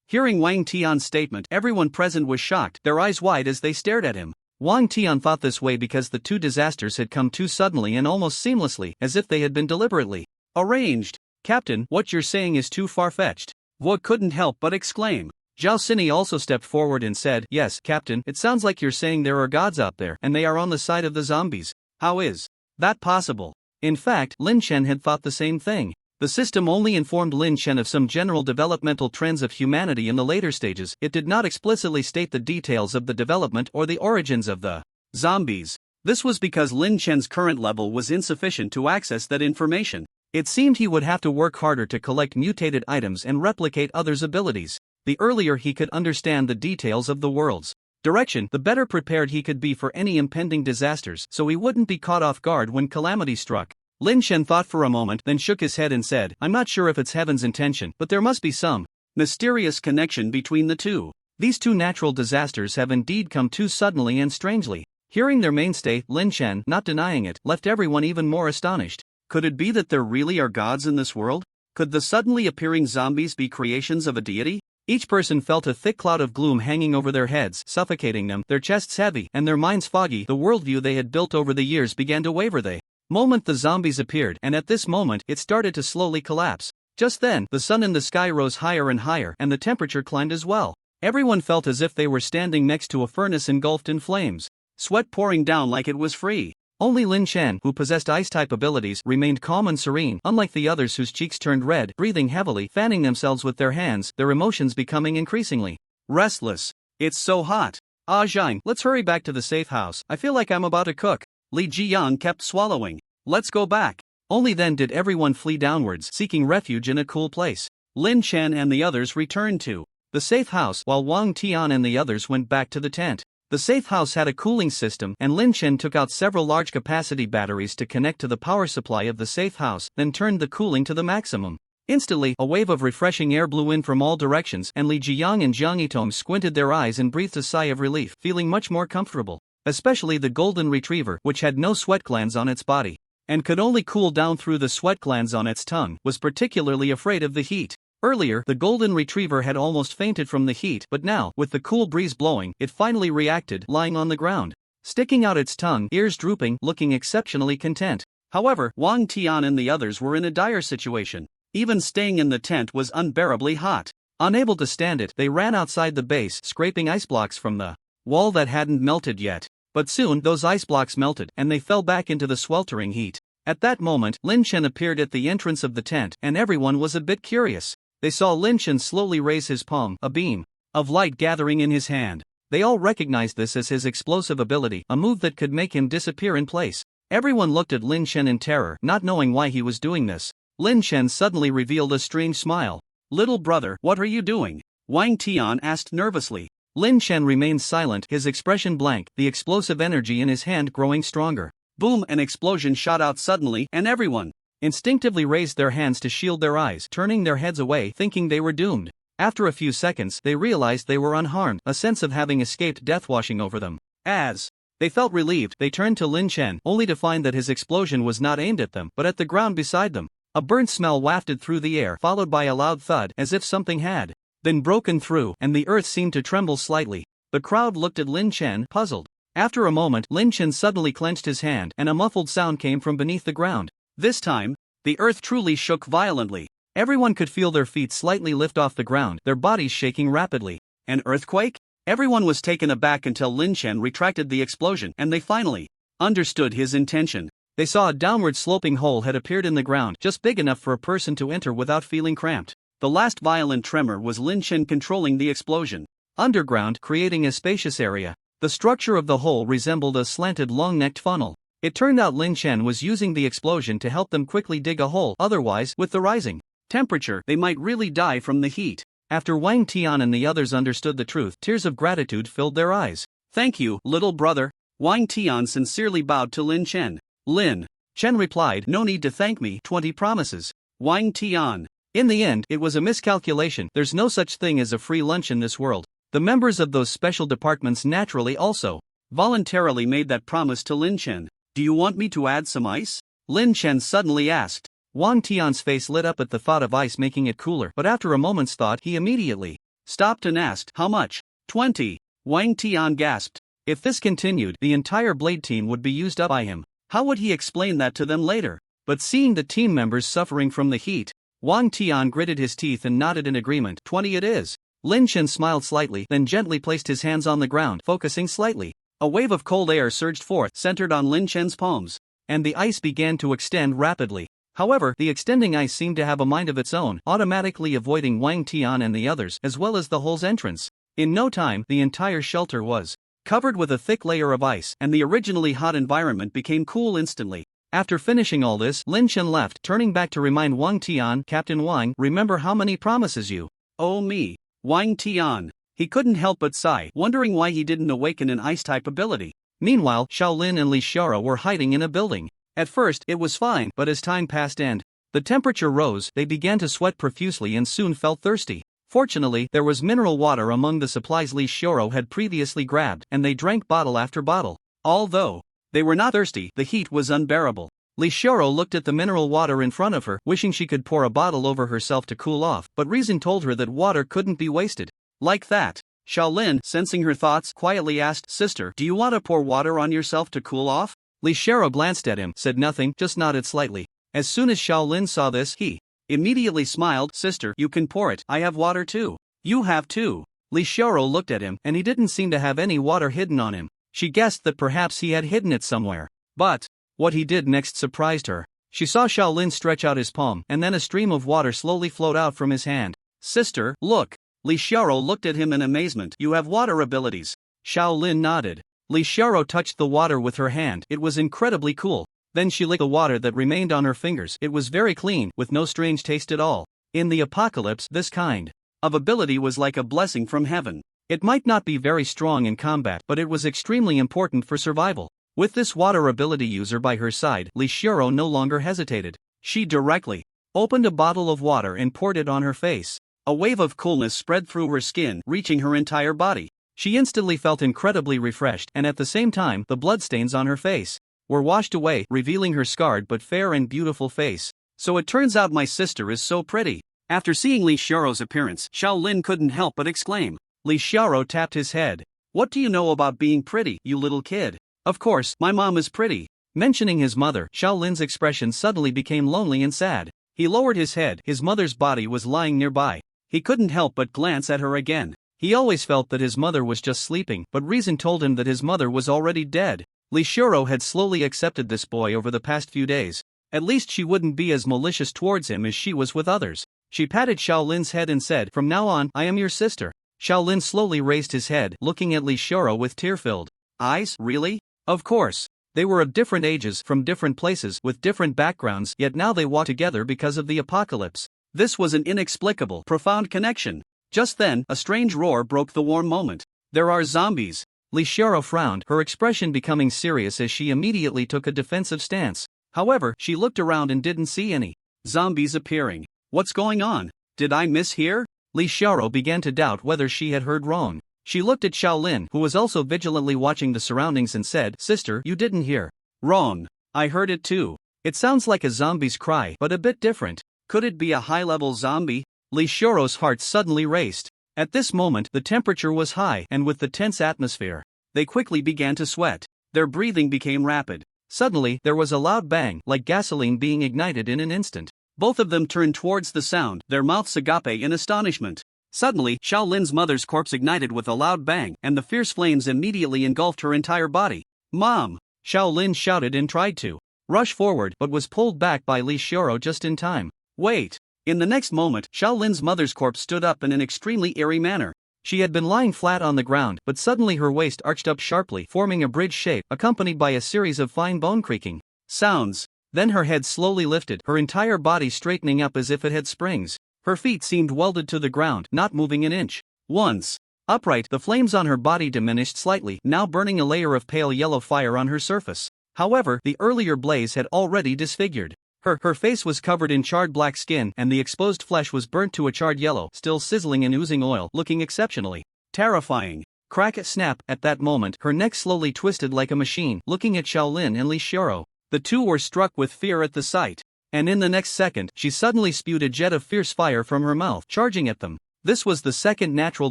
Hearing Wang Tian's statement, everyone present was shocked, their eyes wide as they stared at him. Wang Tian thought this way because the two disasters had come too suddenly and almost seamlessly, as if they had been deliberately arranged. "Captain, what you're saying is too far-fetched." Wu couldn't help but exclaim. Zhao Sini also stepped forward and said, "Yes, Captain, it sounds like you're saying there are gods out there, and they are on the side of the zombies. How is that possible?" In fact, Lin Chen had thought the same thing. The system only informed Lin Chen of some general developmental trends of humanity in the later stages. It did not explicitly state the details of the development or the origins of the zombies. This was because Lin Chen's current level was insufficient to access that information. It seemed he would have to work harder to collect mutated items and replicate others' abilities. The earlier he could understand the details of the world's direction, the better prepared he could be for any impending disasters, so he wouldn't be caught off guard when calamity struck. Lin Chen thought for a moment, then shook his head and said, "I'm not sure if it's heaven's intention, but there must be some mysterious connection between the two. These two natural disasters have indeed come too suddenly and strangely." Hearing their mainstay, Lin Chen, not denying it, left everyone even more astonished. Could it be that there really are gods in this world? Could the suddenly appearing zombies be creations of a deity? Each person felt a thick cloud of gloom hanging over their heads, suffocating them, their chests heavy, and their minds foggy. The worldview they had built over the years began to waver. The moment the zombies appeared, and at this moment, it started to slowly collapse. Just then, the sun in the sky rose higher and higher, and the temperature climbed as well. Everyone felt as if they were standing next to a furnace engulfed in flames, sweat pouring down like it was free. Only Lin Chen, who possessed ice-type abilities, remained calm and serene, unlike the others whose cheeks turned red, breathing heavily, fanning themselves with their hands, their emotions becoming increasingly restless. "It's so hot. Ah Zhang, let's hurry back to the safe house. I feel like I'm about to cook." Li Jiyang kept swallowing. "Let's go back." Only then did everyone flee downwards, seeking refuge in a cool place. Lin Chen and the others returned to the safe house, while Wang Tian and the others went back to the tent. The safe house had a cooling system, and Lin Chen took out several large-capacity batteries to connect to the power supply of the safe house, then turned the cooling to the maximum. Instantly, a wave of refreshing air blew in from all directions, and Li Jiyang and Jiang Yitong squinted their eyes and breathed a sigh of relief, feeling much more comfortable. Especially the golden retriever, which had no sweat glands on its body, and could only cool down through the sweat glands on its tongue, was particularly afraid of the heat. Earlier, the golden retriever had almost fainted from the heat, but now, with the cool breeze blowing, it finally reacted, lying on the ground. sticking out its tongue, ears drooping, looking exceptionally content. However, Wang Tian and the others were in a dire situation. Even staying in the tent was unbearably hot. Unable to stand it, they ran outside the base, scraping ice blocks from the wall that hadn't melted yet. But soon those ice blocks melted, and they fell back into the sweltering heat. At that moment, Lin Chen appeared at the entrance of the tent, and everyone was a bit curious. They saw Lin Chen slowly raise his palm, a beam of light gathering in his hand. They all recognized this as his explosive ability, a move that could make him disappear in place. Everyone looked at Lin Chen in terror, not knowing why he was doing this. Lin Chen suddenly revealed a strange smile. "Little brother, what are you doing?" Wang Tian asked nervously. Lin Chen remained silent, his expression blank, the explosive energy in his hand growing stronger. Boom! An explosion shot out suddenly, and everyone instinctively raised their hands to shield their eyes, turning their heads away, thinking they were doomed. After a few seconds, they realized they were unharmed, a sense of having escaped death washing over them. As they felt relieved, they turned to Lin Chen, only to find that his explosion was not aimed at them, but at the ground beside them. A burnt smell wafted through the air, followed by a loud thud, as if something had been broken through, and the earth seemed to tremble slightly. The crowd looked at Lin Chen, puzzled. After a moment, Lin Chen suddenly clenched his hand, and a muffled sound came from beneath the ground. This time, the earth truly shook violently. Everyone could feel their feet slightly lift off the ground, their bodies shaking rapidly. An earthquake? Everyone was taken aback until Lin Chen retracted the explosion, and they finally understood his intention. They saw a downward sloping hole had appeared in the ground, just big enough for a person to enter without feeling cramped. The last violent tremor was Lin Chen controlling the explosion. Underground, creating a spacious area. The structure of the hole resembled a slanted long-necked funnel. It turned out Lin Chen was using the explosion to help them quickly dig a hole, otherwise, with the rising temperature, they might really die from the heat. After Wang Tian and the others understood the truth, tears of gratitude filled their eyes. "Thank you, little brother." Wang Tian sincerely bowed to Lin Chen. Lin Chen replied, "No need to thank me, 20 promises." Wang Tian. In the end, it was a miscalculation. There's no such thing as a free lunch in this world. The members of those special departments naturally also voluntarily made that promise to Lin Chen. "Do you want me to add some ice?" Lin Chen suddenly asked. Wang Tian's face lit up at the thought of ice making it cooler, but after a moment's thought he immediately stopped and asked, "How much?" 20. Wang Tian gasped. If this continued, the entire Blade team would be used up by him. How would he explain that to them later? But seeing the team members suffering from the heat, Wang Tian gritted his teeth and nodded in agreement. 20 it is. Lin Chen smiled slightly, then gently placed his hands on the ground, focusing slightly. A wave of cold air surged forth, centered on Lin Chen's palms, and the ice began to extend rapidly. However, the extending ice seemed to have a mind of its own, automatically avoiding Wang Tian and the others, as well as the hole's entrance. In no time, the entire shelter was covered with a thick layer of ice, and the originally hot environment became cool instantly. After finishing all this, Lin Chen left, turning back to remind Wang Tian, "Captain Wang, remember how many promises you owe me." Wang Tian. He couldn't help but sigh, wondering why he didn't awaken an ice-type ability. Meanwhile, Shaolin and Li Xiaoro were hiding in a building. At first, it was fine, but as time passed and the temperature rose, they began to sweat profusely and soon felt thirsty. Fortunately, there was mineral water among the supplies Li Xiaoro had previously grabbed, and they drank bottle after bottle. Although they were not thirsty, the heat was unbearable. Li Xiaoro looked at the mineral water in front of her, wishing she could pour a bottle over herself to cool off, but reason told her that water couldn't be wasted. Like that. Shaolin, sensing her thoughts, quietly asked, "Sister, do you want to pour water on yourself to cool off?" Li Xiaoro glanced at him, said nothing, just nodded slightly. As soon as Shaolin saw this, he immediately smiled. "Sister, you can pour it, I have water too." "You have too." Li Xiaoro looked at him, and he didn't seem to have any water hidden on him. She guessed that perhaps he had hidden it somewhere. But what he did next surprised her. She saw Shaolin stretch out his palm, and then a stream of water slowly flowed out from his hand. "Sister, look." Li Xiaoro looked at him in amazement. "You have water abilities." Shaolin nodded. Li Xiaoro touched the water with her hand. It was incredibly cool. Then she licked the water that remained on her fingers. It was very clean, with no strange taste at all. In the apocalypse, this kind of ability was like a blessing from heaven. It might not be very strong in combat, but it was extremely important for survival. With this water ability user by her side, Li Xiaoro no longer hesitated. She directly opened a bottle of water and poured it on her face. A wave of coolness spread through her skin, reaching her entire body. She instantly felt incredibly refreshed, and at the same time, the bloodstains on her face were washed away, revealing her scarred but fair and beautiful face. "So it turns out my sister is so pretty." After seeing Li Xiaoro's appearance, Shaolin couldn't help but exclaim. Li Xiaoro tapped his head. "What do you know about being pretty, you little kid?" Of course, my mom is pretty. Mentioning his mother, Shaolin's expression suddenly became lonely and sad. He lowered his head, his mother's body was lying nearby. He couldn't help but glance at her again. He always felt that his mother was just sleeping, but reason told him that his mother was already dead. Li Shuro had slowly accepted this boy over the past few days. At least she wouldn't be as malicious towards him as she was with others. She patted Shaolin's head and said, "From now on, I am your sister." Shaolin slowly raised his head, looking at Li Shuro with tear-filled eyes. Really? Of course. They were of different ages, from different places, with different backgrounds, yet now they walked together because of the apocalypse. This was an inexplicable, profound connection. Just then, a strange roar broke the warm moment. "There are zombies." Li Shuro frowned, her expression becoming serious as she immediately took a defensive stance. However, she looked around and didn't see any zombies appearing. What's going on? Did I mishear? Li Shuro began to doubt whether she had heard wrong. She looked at Shaolin, who was also vigilantly watching the surroundings, and said, "Sister, you didn't hear wrong. I heard it too. It sounds like a zombie's cry, but a bit different. Could it be a high-level zombie?" Li Shuro's heart suddenly raced. At this moment, the temperature was high, and with the tense atmosphere, they quickly began to sweat. Their breathing became rapid. Suddenly, there was a loud bang, like gasoline being ignited in an instant. Both of them turned towards the sound, their mouths agape in astonishment. Suddenly, Shaolin's mother's corpse ignited with a loud bang, and the fierce flames immediately engulfed her entire body. "Mom!" Shaolin shouted and tried to rush forward, but was pulled back by Li Shuro just in time. "Wait!" In the next moment, Shaolin's mother's corpse stood up in an extremely eerie manner. She had been lying flat on the ground, but suddenly her waist arched up sharply, forming a bridge shape, accompanied by a series of fine bone creaking sounds. Then her head slowly lifted, her entire body straightening up as if it had springs. Her feet seemed welded to the ground, not moving an inch. Once upright, the flames on her body diminished slightly, now burning a layer of pale yellow fire on her surface. However, the earlier blaze had already disfigured her face was covered in charred black skin, and the exposed flesh was burnt to a charred yellow, still sizzling and oozing oil, looking exceptionally terrifying. Crack! Snap! At that moment, her neck slowly twisted like a machine, looking at Shaolin and Li Shuro. The two were struck with fear at the sight. And in the next second, she suddenly spewed a jet of fierce fire from her mouth, charging at them. This was the second natural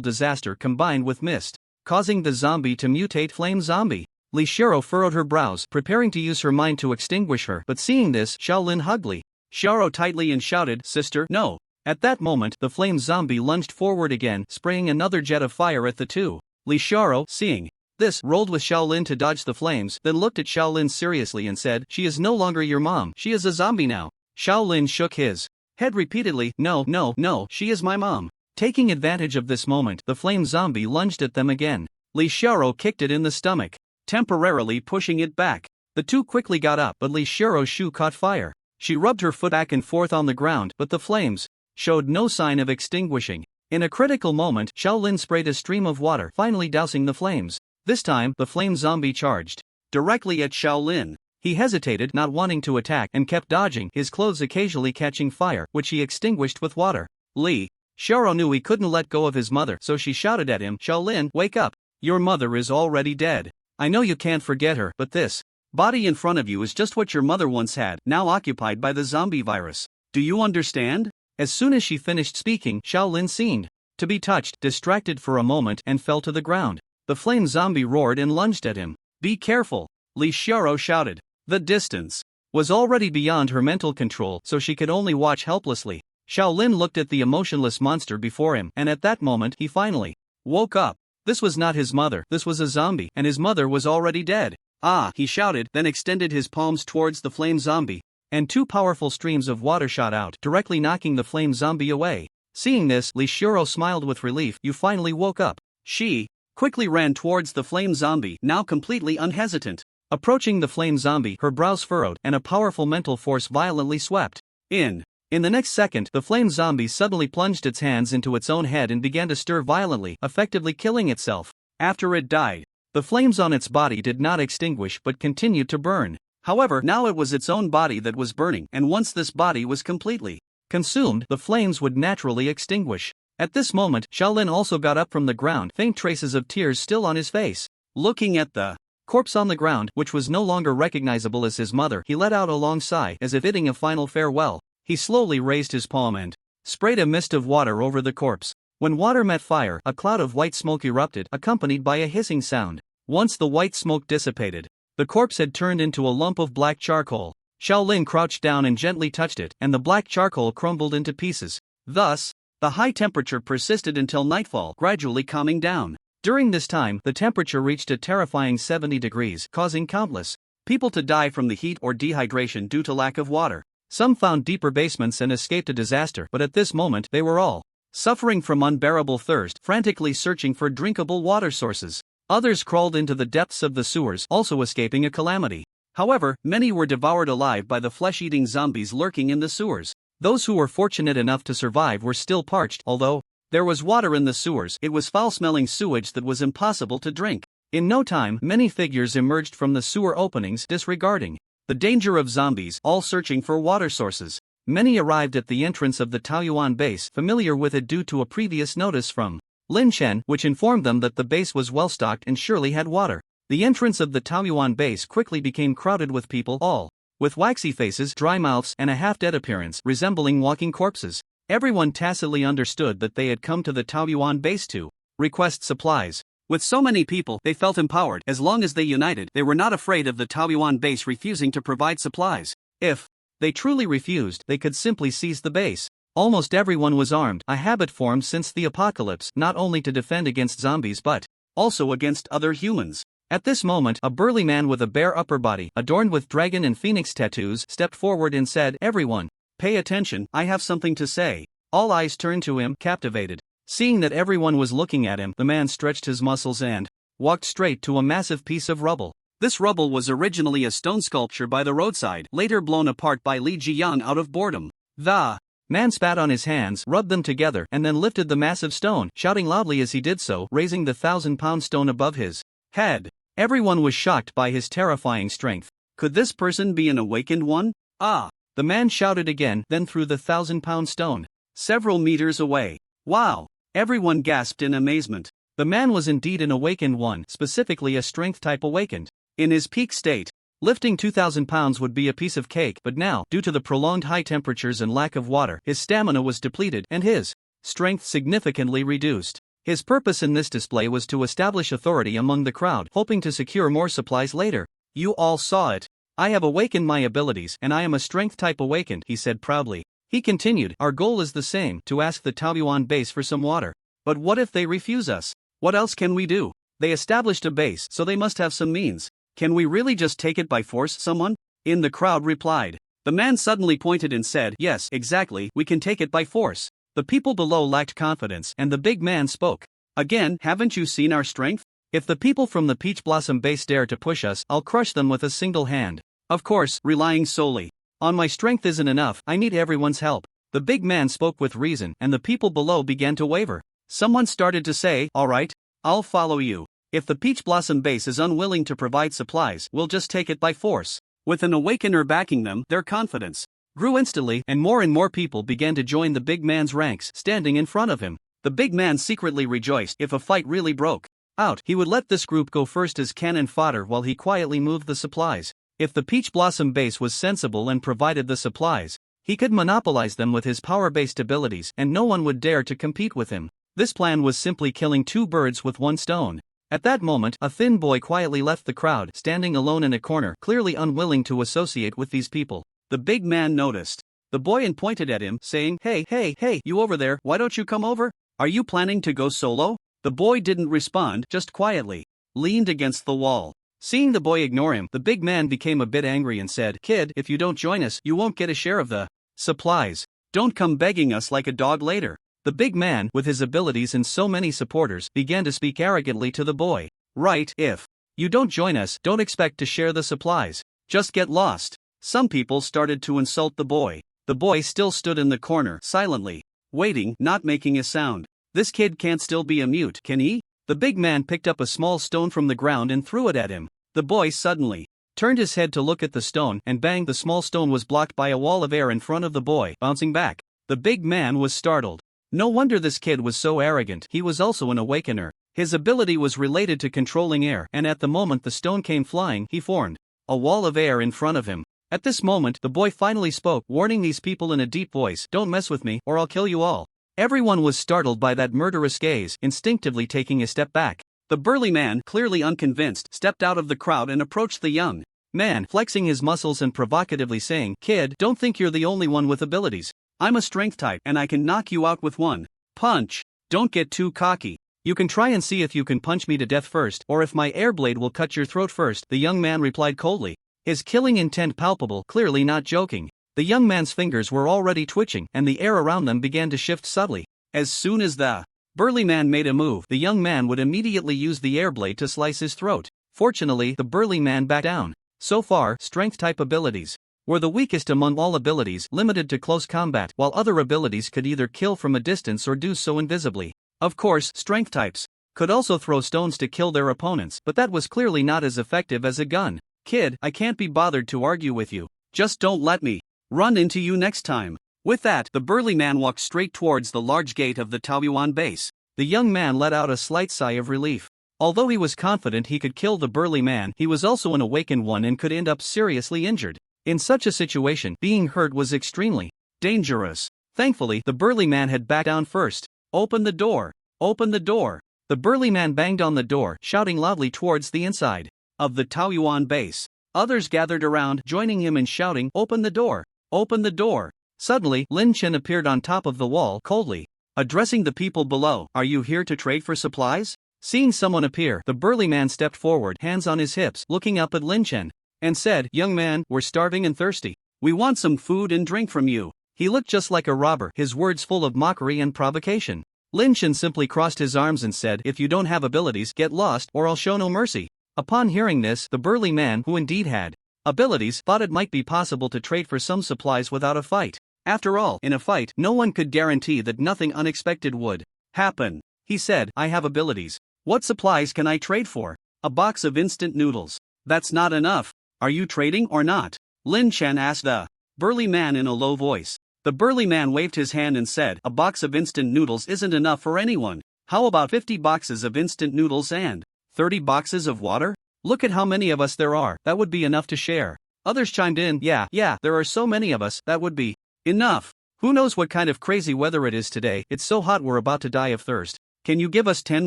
disaster combined with mist, causing the zombie to mutate flame zombie. Li Shuro furrowed her brows, preparing to use her mind to extinguish her, but seeing this, Shaolin hugged Li Shuro tightly and shouted, "Sister, no!" At that moment, the flame zombie lunged forward again, spraying another jet of fire at the two. Li Shuro, seeing this, rolled with Shaolin to dodge the flames, then looked at Shaolin seriously and said, "She is no longer your mom, she is a zombie now." Shaolin shook his head repeatedly, "No, no, no, she is my mom." Taking advantage of this moment, the flame zombie lunged at them again. Li Shuro kicked it in the stomach, temporarily pushing it back. The two quickly got up, but Li Shuro's shoe caught fire. She rubbed her foot back and forth on the ground, but the flames showed no sign of extinguishing. In a critical moment, Shaolin sprayed a stream of water, finally dousing the flames. This time, the flame zombie charged directly at Shaolin. He hesitated, not wanting to attack, and kept dodging, his clothes occasionally catching fire, which he extinguished with water. Li Shuro knew he couldn't let go of his mother, so she shouted at him, "Shaolin, wake up! Your mother is already dead. I know you can't forget her, but this body in front of you is just what your mother once had, now occupied by the zombie virus. Do you understand?" As soon as she finished speaking, Shaolin seemed to be touched, distracted for a moment, and fell to the ground. The flame zombie roared and lunged at him. "Be careful!" Li Shuro shouted. The distance was already beyond her mental control, so she could only watch helplessly. Shaolin looked at the emotionless monster before him, and at that moment he finally woke up. This was not his mother, this was a zombie, and his mother was already dead. "Ah!" he shouted, then extended his palms towards the flame zombie, and two powerful streams of water shot out, directly knocking the flame zombie away. Seeing this, Li Shuro smiled with relief. "You finally woke up." She quickly ran towards the flame zombie, now completely unhesitant. Approaching the flame zombie, her brows furrowed, and a powerful mental force violently swept in. In the next second, the flame zombie suddenly plunged its hands into its own head and began to stir violently, effectively killing itself. After it died, the flames on its body did not extinguish but continued to burn. However, now it was its own body that was burning, and once this body was completely consumed, the flames would naturally extinguish. At this moment, Shaolin also got up from the ground, faint traces of tears still on his face. Looking at the corpse on the ground, which was no longer recognizable as his mother, he let out a long sigh, as if bidding a final farewell. He slowly raised his palm and sprayed a mist of water over the corpse. When water met fire, a cloud of white smoke erupted, accompanied by a hissing sound. Once the white smoke dissipated, The corpse had turned into a lump of black charcoal. Shaolin crouched down and gently touched it, and the black charcoal crumbled into pieces. Thus, the high temperature persisted until nightfall, gradually calming down. During this time, the temperature reached a terrifying 70 degrees, causing countless people to die from the heat or dehydration due to lack of water. Some found deeper basements and escaped a disaster, but at this moment, they were all suffering from unbearable thirst, frantically searching for drinkable water sources. Others crawled into the depths of the sewers, also escaping a calamity. However, many were devoured alive by the flesh-eating zombies lurking in the sewers. Those who were fortunate enough to survive were still parched. Although there was water in the sewers, it was foul-smelling sewage that was impossible to drink. In no time, many figures emerged from the sewer openings, disregarding the danger of zombies, all searching for water sources. Many arrived at the entrance of the Taoyuan base, familiar with it due to a previous notice from Lin Chen, which informed them that the base was well-stocked and surely had water. The entrance of the Taoyuan base quickly became crowded with people, all with waxy faces, dry mouths, and a half-dead appearance, resembling walking corpses. Everyone tacitly understood that they had come to the Taoyuan base to request supplies. With so many people, they felt empowered. As long as they united, they were not afraid of the Taoyuan base refusing to provide supplies. If they truly refused, they could simply seize the base. Almost everyone was armed, a habit formed since the apocalypse, not only to defend against zombies but also against other humans. At this moment, a burly man with a bare upper body, adorned with dragon and phoenix tattoos, stepped forward and said, "Everyone, pay attention, I have something to say." All eyes turned to him, captivated. Seeing that everyone was looking at him, the man stretched his muscles and walked straight to a massive piece of rubble. This rubble was originally a stone sculpture by the roadside, later blown apart by Li Jiyang out of boredom. The man spat on his hands, rubbed them together, and then lifted the massive stone, shouting loudly as he did so, raising the 1,000-pound stone above his head. Everyone was shocked by his terrifying strength. Could this person be an awakened one? Ah! The man shouted again, then threw the 1,000-pound stone several meters away. Wow! Everyone gasped in amazement. The man was indeed an awakened one, specifically a strength type awakened. In his peak state, lifting 2,000 pounds would be a piece of cake, but now, due to the prolonged high temperatures and lack of water, his stamina was depleted and his strength significantly reduced. His purpose in this display was to establish authority among the crowd, hoping to secure more supplies later. "You all saw it. I have awakened my abilities, and I am a strength type awakened," he said proudly. He continued, "Our goal is the same, to ask the Taoyuan base for some water. But what if they refuse us? What else can we do? They established a base, so they must have some means. Can we really just take it by force?" someone in the crowd replied. The man suddenly pointed and said, "Yes, exactly, we can take it by force." The people below lacked confidence, and the big man spoke. "Again, haven't you seen our strength? If the people from the Peach Blossom base dare to push us, I'll crush them with a single hand. Of course, relying solely on my strength isn't enough, I need everyone's help." The big man spoke with reason, and the people below began to waver. Someone started to say, "All right, I'll follow you. If the Peach Blossom base is unwilling to provide supplies, we'll just take it by force." With an awakener backing them, their confidence grew instantly, and more people began to join the big man's ranks, standing in front of him. The big man secretly rejoiced. If a fight really broke out, he would let this group go first as cannon fodder while he quietly moved the supplies. If the Peach Blossom base was sensible and provided the supplies, he could monopolize them with his power-based abilities, and no one would dare to compete with him. This plan was simply killing two birds with one stone. At that moment, a thin boy quietly left the crowd, standing alone in a corner, clearly unwilling to associate with these people. The big man noticed the boy and pointed at him, saying, Hey, you over there, why don't you come over? Are you planning to go solo?" The boy didn't respond, just quietly leaned against the wall. Seeing the boy ignore him, the big man became a bit angry and said, "Kid, if you don't join us, you won't get a share of the supplies. Don't come begging us like a dog later." The big man, with his abilities and so many supporters, began to speak arrogantly to the boy. "Right, if you don't join us, don't expect to share the supplies. Just get lost." Some people started to insult the boy. The boy still stood in the corner, silently waiting, not making a sound. This kid can't still be a mute, can he? The big man picked up a small stone from the ground and threw it at him. The boy suddenly turned his head to look at the stone, and bang, the small stone was blocked by a wall of air in front of the boy, bouncing back. The big man was startled. No wonder this kid was so arrogant. He was also an awakener. His ability was related to controlling air, and at the moment the stone came flying, he formed a wall of air in front of him. At this moment, the boy finally spoke, warning these people in a deep voice, "Don't mess with me, or I'll kill you all." Everyone was startled by that murderous gaze, instinctively taking a step back. The burly man, clearly unconvinced, stepped out of the crowd and approached the young man, flexing his muscles and provocatively saying, "Kid, don't think you're the only one with abilities. I'm a strength type and I can knock you out with one punch. Don't get too cocky. You can try and see if you can punch me to death first, or if my air blade will cut your throat first," the young man replied coldly, his killing intent palpable, clearly not joking. The young man's fingers were already twitching and the air around them began to shift subtly. As soon as the burly man made a move, the young man would immediately use the air blade to slice his throat. Fortunately, the burly man backed down. So far, strength-type abilities were the weakest among all abilities, limited to close combat, while other abilities could either kill from a distance or do so invisibly. Of course, strength types could also throw stones to kill their opponents, but that was clearly not as effective as a gun. "Kid, I can't be bothered to argue with you. Just don't let me run into you next time." With that, the burly man walked straight towards the large gate of the Taoyuan base. The young man let out a slight sigh of relief. Although he was confident he could kill the burly man, he was also an awakened one and could end up seriously injured. In such a situation, being hurt was extremely dangerous. Thankfully, the burly man had backed down first. "Open the door! Open the door!" The burly man banged on the door, shouting loudly towards the inside of the Taoyuan base. Others gathered around, joining him in shouting, "Open the door! Open the door!" Suddenly, Lin Chen appeared on top of the wall, coldly addressing the people below. "Are you here to trade for supplies?" Seeing someone appear, the burly man stepped forward, hands on his hips, looking up at Lin Chen, and said, "Young man, we're starving and thirsty. We want some food and drink from you." He looked just like a robber, his words full of mockery and provocation. Lin Chen simply crossed his arms and said, "If you don't have abilities, get lost, or I'll show no mercy." Upon hearing this, the burly man, who indeed had abilities, thought it might be possible to trade for some supplies without a fight. After all, in a fight, no one could guarantee that nothing unexpected would happen. He said, "I have abilities. What supplies can I trade for?" "A box of instant noodles." "That's not enough. Are you trading or not?" Lin Chen asked the burly man in a low voice. The burly man waved his hand and said, "A box of instant noodles isn't enough for anyone. How about 50 boxes of instant noodles and 30 boxes of water? Look at how many of us there are, that would be enough to share." Others chimed in, Yeah, there are so many of us, that would be enough. Who knows what kind of crazy weather it is today, it's so hot we're about to die of thirst. Can you give us 10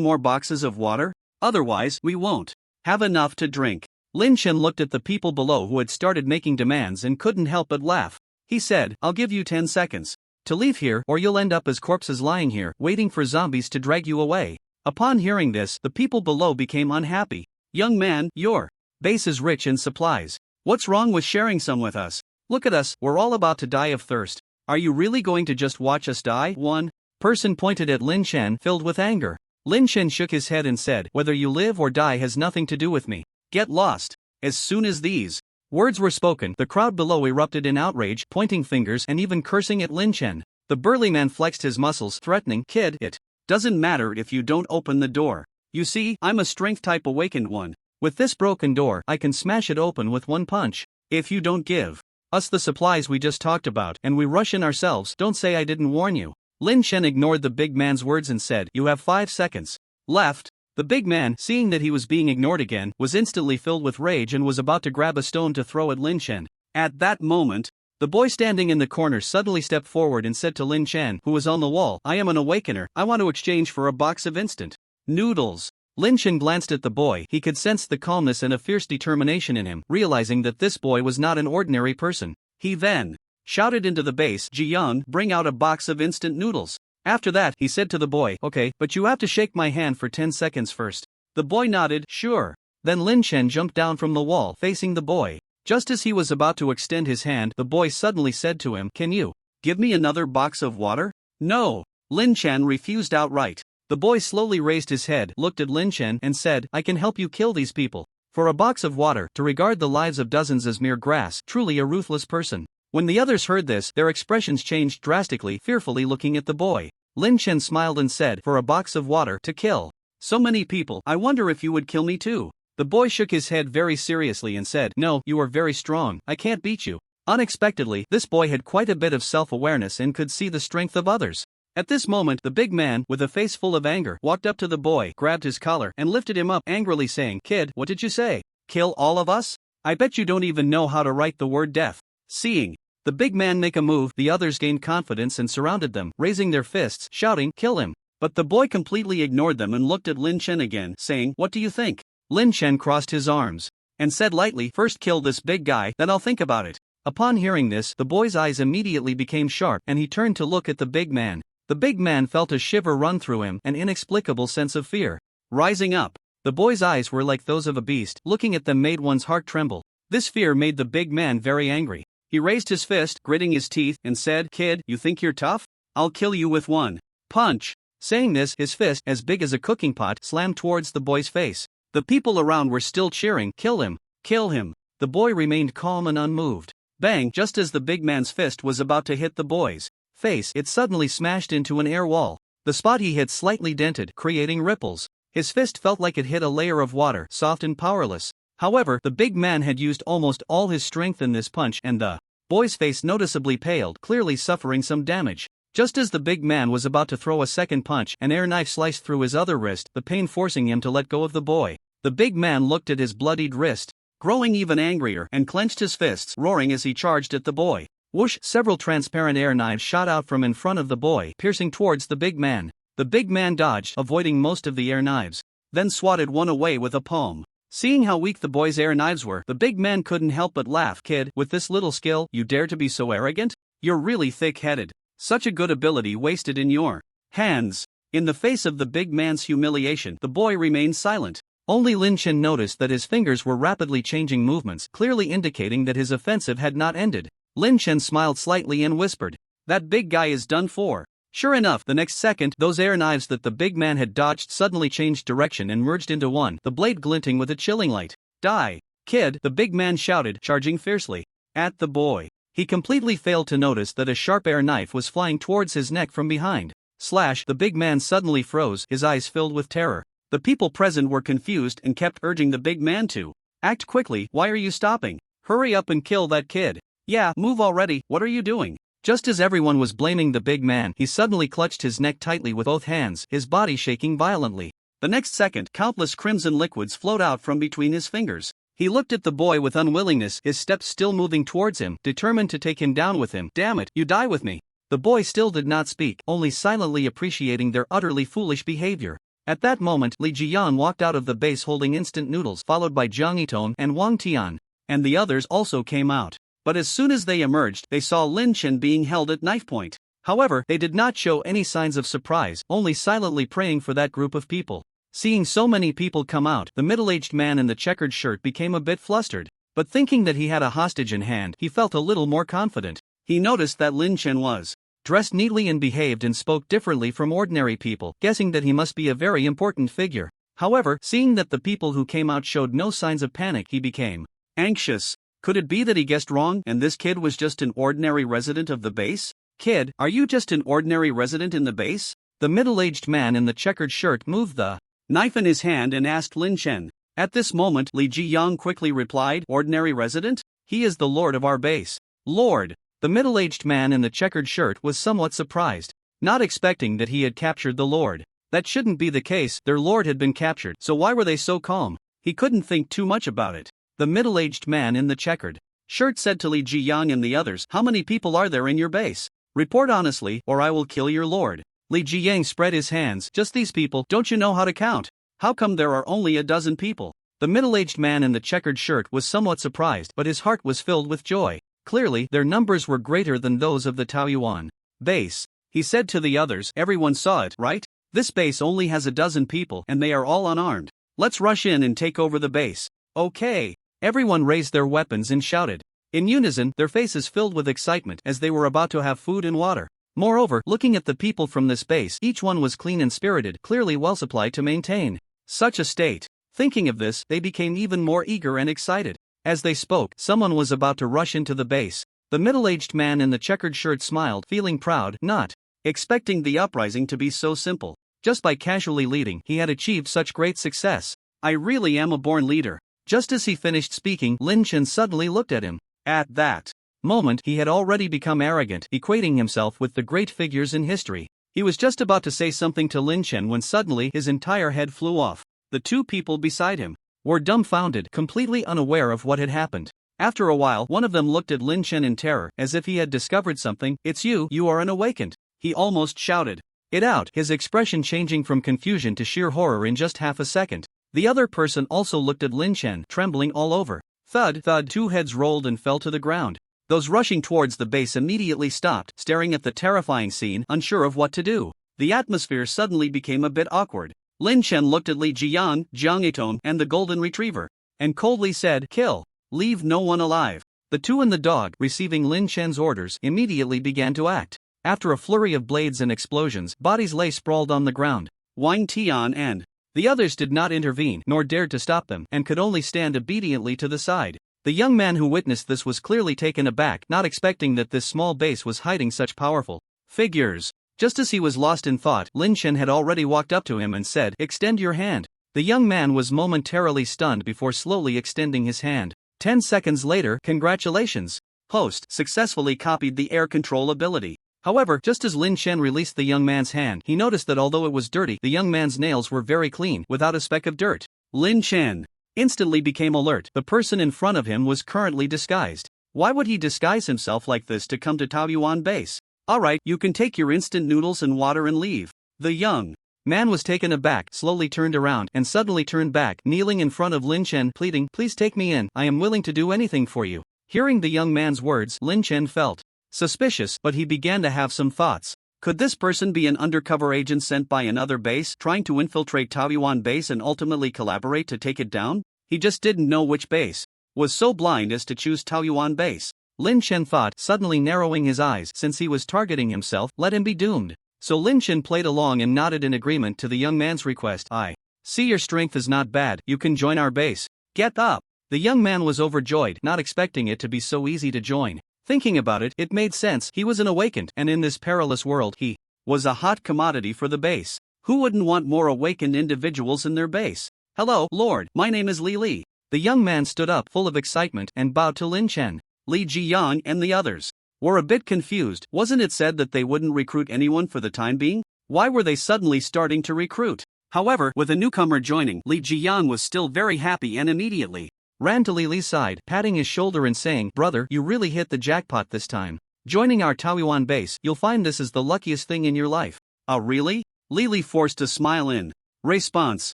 more boxes of water? Otherwise, we won't have enough to drink." Lin Chen looked at the people below who had started making demands and couldn't help but laugh. He said, "I'll give you 10 seconds to leave here, or you'll end up as corpses lying here, waiting for zombies to drag you away." Upon hearing this, the people below became unhappy. "Young man, your base is rich in supplies. What's wrong with sharing some with us? Look at us, we're all about to die of thirst. Are you really going to just watch us die?" One person pointed at Lin Chen, filled with anger. Lin Chen shook his head and said, "Whether you live or die has nothing to do with me. Get lost." As soon as these words were spoken, the crowd below erupted in outrage, pointing fingers and even cursing at Lin Chen. The burly man flexed his muscles, threatening, "Kid, it doesn't matter if you don't open the door. You see, I'm a strength-type awakened one. With this broken door, I can smash it open with one punch. If you don't give us the supplies we just talked about and we rush in ourselves, don't say I didn't warn you." Lin Chen ignored the big man's words and said, "You have 5 seconds left." The big man, seeing that he was being ignored again, was instantly filled with rage and was about to grab a stone to throw at Lin Chen. At that moment, the boy standing in the corner suddenly stepped forward and said to Lin Chen, who was on the wall, "I am an awakener, I want to exchange for a box of instant noodles." Lin Chen glanced at the boy, he could sense the calmness and a fierce determination in him, realizing that this boy was not an ordinary person. He then shouted into the base, "Ji Young, bring out a box of instant noodles." After that, he said to the boy, "Okay, but you have to shake my hand for 10 seconds first." The boy nodded, "Sure." Then Lin Chen jumped down from the wall, facing the boy. Just as he was about to extend his hand, the boy suddenly said to him, "Can you give me another box of water?" "No." Lin Chen refused outright. The boy slowly raised his head, looked at Lin Chen, and said, "I can help you kill these people. For a box of water, to regard the lives of dozens as mere grass, truly a ruthless person." When the others heard this, their expressions changed drastically, fearfully looking at the boy. Lin Chen smiled and said, "For a box of water, to kill so many people, I wonder if you would kill me too." The boy shook his head very seriously and said, "No, you are very strong, I can't beat you." Unexpectedly, this boy had quite a bit of self-awareness and could see the strength of others. At this moment, the big man, with a face full of anger, walked up to the boy, grabbed his collar, and lifted him up, angrily saying, "Kid, what did you say? Kill all of us? I bet you don't even know how to write the word death." Seeing the big man make a move, the others gained confidence and surrounded them, raising their fists, shouting, "Kill him! But the boy completely ignored them and looked at Lin Chen again, saying, "What do you think?" Lin Chen crossed his arms and said lightly, "First kill this big guy, then I'll think about it." Upon hearing this, the boy's eyes immediately became sharp and he turned to look at the big man. The big man felt a shiver run through him, an inexplicable sense of fear rising up. The boy's eyes were like those of a beast, looking at them made one's heart tremble. This fear made the big man very angry. He raised his fist, gritting his teeth, and said, "Kid, you think you're tough? I'll kill you with one punch." Saying this, his fist, as big as a cooking pot, slammed towards the boy's face. The people around were still cheering, "Kill him! Kill him!" The boy remained calm and unmoved. Bang! Just as the big man's fist was about to hit the boy's face, it suddenly smashed into an air wall. The spot he hit slightly dented, creating ripples. His fist felt like it hit a layer of water, soft and powerless. However, the big man had used almost all his strength in this punch and the boy's face noticeably paled, clearly suffering some damage. Just as the big man was about to throw a second punch, an air knife sliced through his other wrist, the pain forcing him to let go of the boy. The big man looked at his bloodied wrist, growing even angrier, and clenched his fists, roaring as he charged at the boy. Whoosh! Several transparent air knives shot out from in front of the boy, piercing towards the big man. The big man dodged, avoiding most of the air knives, then swatted one away with a palm. Seeing how weak the boy's air knives were, the big man couldn't help but laugh. "Kid, with this little skill, you dare to be so arrogant? You're really thick-headed. Such a good ability wasted in your hands." In the face of the big man's humiliation, the boy remained silent. Only Lin Chen noticed that his fingers were rapidly changing movements, clearly indicating that his offensive had not ended. Lin Chen smiled slightly and whispered, "That big guy is done for." Sure enough, the next second, those air knives that the big man had dodged suddenly changed direction and merged into one, the blade glinting with a chilling light. "Die, kid!" the big man shouted, charging fiercely at the boy. He completely failed to notice that a sharp air knife was flying towards his neck from behind. Slash! The big man suddenly froze, his eyes filled with terror. The people present were confused and kept urging the big man to act quickly. "Why are you stopping? Hurry up and kill that kid. Yeah, move already, what are you doing?" Just as everyone was blaming the big man, he suddenly clutched his neck tightly with both hands, his body shaking violently. The next second, countless crimson liquids flowed out from between his fingers. He looked at the boy with unwillingness, his steps still moving towards him, determined to take him down with him. "Damn it, you die with me." The boy still did not speak, only silently appreciating their utterly foolish behavior. At that moment, Li Jian walked out of the base holding instant noodles, followed by Jiang Yiton and Wang Tian, and the others also came out. But as soon as they emerged, they saw Lin Chen being held at knife point. However, they did not show any signs of surprise, only silently praying for that group of people. Seeing so many people come out, the middle-aged man in the checkered shirt became a bit flustered. But thinking that he had a hostage in hand, he felt a little more confident. He noticed that Lin Chen was dressed neatly and behaved and spoke differently from ordinary people, guessing that he must be a very important figure. However, seeing that the people who came out showed no signs of panic, he became anxious. Could it be that he guessed wrong and this kid was just an ordinary resident of the base? "Kid, are you just an ordinary resident in the base?" The middle-aged man in the checkered shirt moved the knife in his hand and asked Lin Chen. At this moment, Li Jiyang quickly replied, "Ordinary resident? He is the lord of our base." "Lord?" The middle-aged man in the checkered shirt was somewhat surprised, not expecting that he had captured the lord. That shouldn't be the case, their lord had been captured, so why were they so calm? He couldn't think too much about it. The middle-aged man in the checkered shirt said to Li Jiyang and the others, "How many people are there in your base? Report honestly, or I will kill your lord." Li Jiyang spread his hands, "Just these people, don't you know how to count? How come there are only a dozen people?" The middle-aged man in the checkered shirt was somewhat surprised, but his heart was filled with joy. Clearly, their numbers were greater than those of the Taoyuan base. He said to the others, "Everyone saw it, right? This base only has a dozen people and they are all unarmed. Let's rush in and take over the base." "Okay." Everyone raised their weapons and shouted. In unison, their faces filled with excitement as they were about to have food and water. Moreover, looking at the people from this base, each one was clean and spirited, clearly well supplied to maintain such a state. Thinking of this, they became even more eager and excited. As they spoke, someone was about to rush into the base. The middle-aged man in the checkered shirt smiled, feeling proud, not expecting the uprising to be so simple. Just by casually leading, he had achieved such great success. "I really am a born leader." Just as he finished speaking, Lin Chen suddenly looked at him. At that moment, he had already become arrogant, equating himself with the great figures in history. He was just about to say something to Lin Chen when suddenly his entire head flew off. The two people beside him were dumbfounded, completely unaware of what had happened. After a while, one of them looked at Lin Chen in terror, as if he had discovered something. "It's you, you are unawakened," he almost shouted. it out, his expression changing from confusion to sheer horror in just half a second. The other person also looked at Lin Chen, trembling all over. Thud, thud, two heads rolled and fell to the ground. Those rushing towards the base immediately stopped, staring at the terrifying scene, unsure of what to do. The atmosphere suddenly became a bit awkward. Lin Chen looked at Li Jian, Jiang Yitong, and the golden retriever, and coldly said, "Kill. Leave no one alive." The two and the dog, receiving Lin Chen's orders, immediately began to act. After a flurry of blades and explosions, bodies lay sprawled on the ground. Wang Tian and the others did not intervene, nor dared to stop them, and could only stand obediently to the side. The young man who witnessed this was clearly taken aback, not expecting that this small base was hiding such powerful figures. Just as he was lost in thought, Lin Chen had already walked up to him and said, "Extend your hand." The young man was momentarily stunned before slowly extending his hand. 10 seconds later, "Congratulations. Host successfully copied the air control ability." However, just as Lin Chen released the young man's hand, he noticed that although it was dirty, the young man's nails were very clean, without a speck of dirt. Lin Chen instantly became alert. The person in front of him was currently disguised. Why would he disguise himself like this to come to Taoyuan base? "Alright, you can take your instant noodles and water and leave." The young man was taken aback, slowly turned around, and suddenly turned back, kneeling in front of Lin Chen, pleading, "Please take me in, I am willing to do anything for you." Hearing the young man's words, Lin Chen felt suspicious, but he began to have some thoughts. Could this person be an undercover agent sent by another base, trying to infiltrate Taoyuan base and ultimately collaborate to take it down? He just didn't know which base was so blind as to choose Taoyuan base. Lin Chen thought, suddenly narrowing his eyes. Since he was targeting himself, let him be doomed. So Lin Chen played along and nodded in agreement to the young man's request. "I see your strength is not bad, you can join our base. Get up." The young man was overjoyed, not expecting it to be so easy to join. Thinking about it, it made sense. He was an awakened, and in this perilous world, he was a hot commodity for the base. Who wouldn't want more awakened individuals in their base? "Hello, Lord, my name is Li Li." The young man stood up, full of excitement, and bowed to Lin Chen. Li Jiang and the others were a bit confused. Wasn't it said that they wouldn't recruit anyone for the time being? Why were they suddenly starting to recruit? However, with a newcomer joining, Li Jiang was still very happy and immediately ran to Li Li's side, patting his shoulder and saying, "Brother, you really hit the jackpot this time. Joining our Taoyuan base, you'll find this is the luckiest thing in your life." "Oh really?" Li Li forced a smile in response.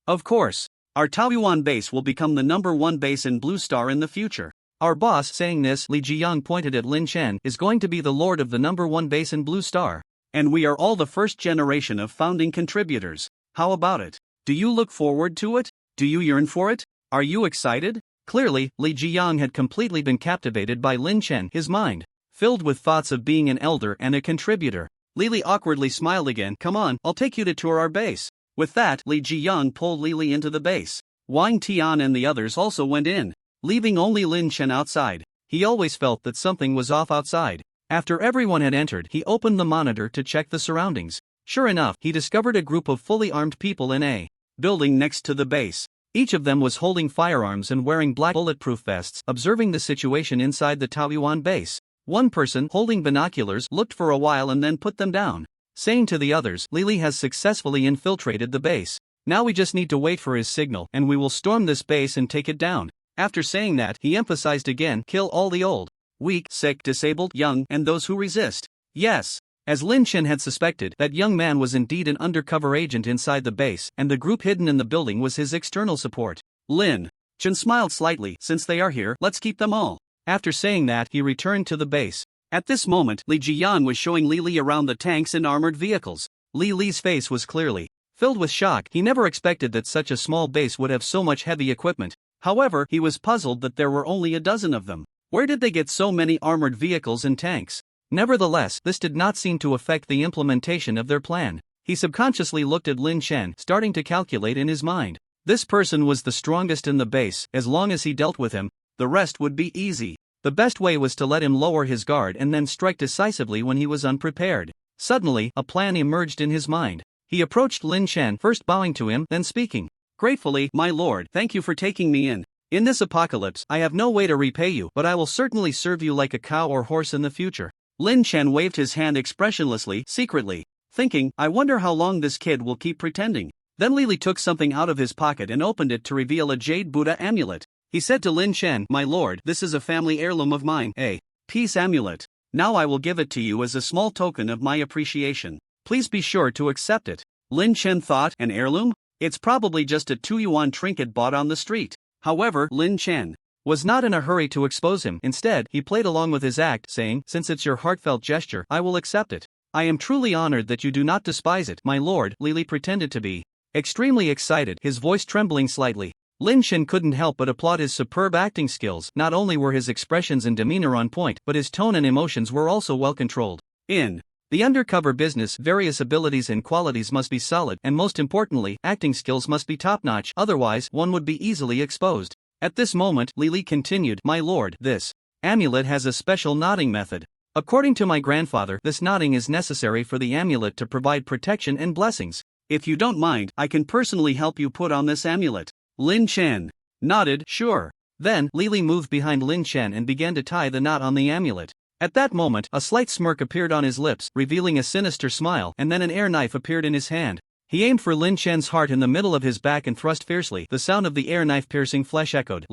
"Of course. Our Taoyuan base will become the #1 base in Blue Star in the future. Our boss," saying this, Li Jiang pointed at Lin Chen, "is going to be the lord of the #1 base in Blue Star. And we are all the first generation of founding contributors. How about it? Do you look forward to it? Do you yearn for it? Are you excited?" Clearly, Li Jiang had completely been captivated by Lin Chen, his mind filled with thoughts of being an elder and a contributor. Li Li awkwardly smiled again. "Come on, I'll take you to tour our base." With that, Li Jiang pulled Li Li into the base. Wang Tian and the others also went in, leaving only Lin Chen outside. He always felt that something was off outside. After everyone had entered, he opened the monitor to check the surroundings. Sure enough, he discovered a group of fully armed people in a building next to the base. Each of them was holding firearms and wearing black bulletproof vests. Observing the situation inside the Taoyuan base, one person, holding binoculars, looked for a while and then put them down, saying to the others, "Li Li has successfully infiltrated the base. Now we just need to wait for his signal, and we will storm this base and take it down." After saying that, he emphasized again, "Kill all the old, weak, sick, disabled, young, and those who resist." Yes, as Lin Chen had suspected, that young man was indeed an undercover agent inside the base, and the group hidden in the building was his external support. Lin Chen smiled slightly. "Since they are here, let's keep them all." After saying that, he returned to the base. At this moment, Li Jian was showing Li Li around the tanks and armored vehicles. Li Li's face was clearly filled with shock. He never expected that such a small base would have so much heavy equipment. However, he was puzzled that there were only a dozen of them. Where did they get so many armored vehicles and tanks? Nevertheless, this did not seem to affect the implementation of their plan. He subconsciously looked at Lin Chen, starting to calculate in his mind. This person was the strongest in the base. As long as he dealt with him, the rest would be easy. The best way was to let him lower his guard and then strike decisively when he was unprepared. Suddenly, a plan emerged in his mind. He approached Lin Chen, first bowing to him, then speaking. "Gratefully, my lord, thank you for taking me in. In this apocalypse, I have no way to repay you, but I will certainly serve you like a cow or horse in the future." Lin Chen waved his hand expressionlessly, secretly thinking, "I wonder how long this kid will keep pretending." Then Li Li took something out of his pocket and opened it to reveal a jade Buddha amulet. He said to Lin Chen, "My lord, this is a family heirloom of mine, a peace amulet. Now I will give it to you as a small token of my appreciation. Please be sure to accept it. Lin Chen thought, an heirloom? It's probably just a 2 yuan trinket bought on the street. However, Lin Chen was not in a hurry to expose him. Instead, he played along with his act, saying, since it's your heartfelt gesture, I will accept it. I am truly honored that you do not despise it, my lord. Lily pretended to be extremely excited, his voice trembling slightly. Lin Chen couldn't help but applaud his superb acting skills. Not only were his expressions and demeanor on point, but his tone and emotions were also well controlled. In the undercover business, various abilities and qualities must be solid, and most importantly, acting skills must be top-notch, otherwise one would be easily exposed. At this moment, Lily continued, my lord, this amulet has a special knotting method. According to my grandfather, this knotting is necessary for the amulet to provide protection and blessings. If you don't mind, I can personally help you put on this amulet. Lin Chen nodded, sure. Then, Lily moved behind Lin Chen and began to tie the knot on the amulet. At that moment, a slight smirk appeared on his lips, revealing a sinister smile, and then an air knife appeared in his hand. He aimed for Lin Chen's heart in the middle of his back and thrust fiercely. The sound of the air knife piercing flesh echoed.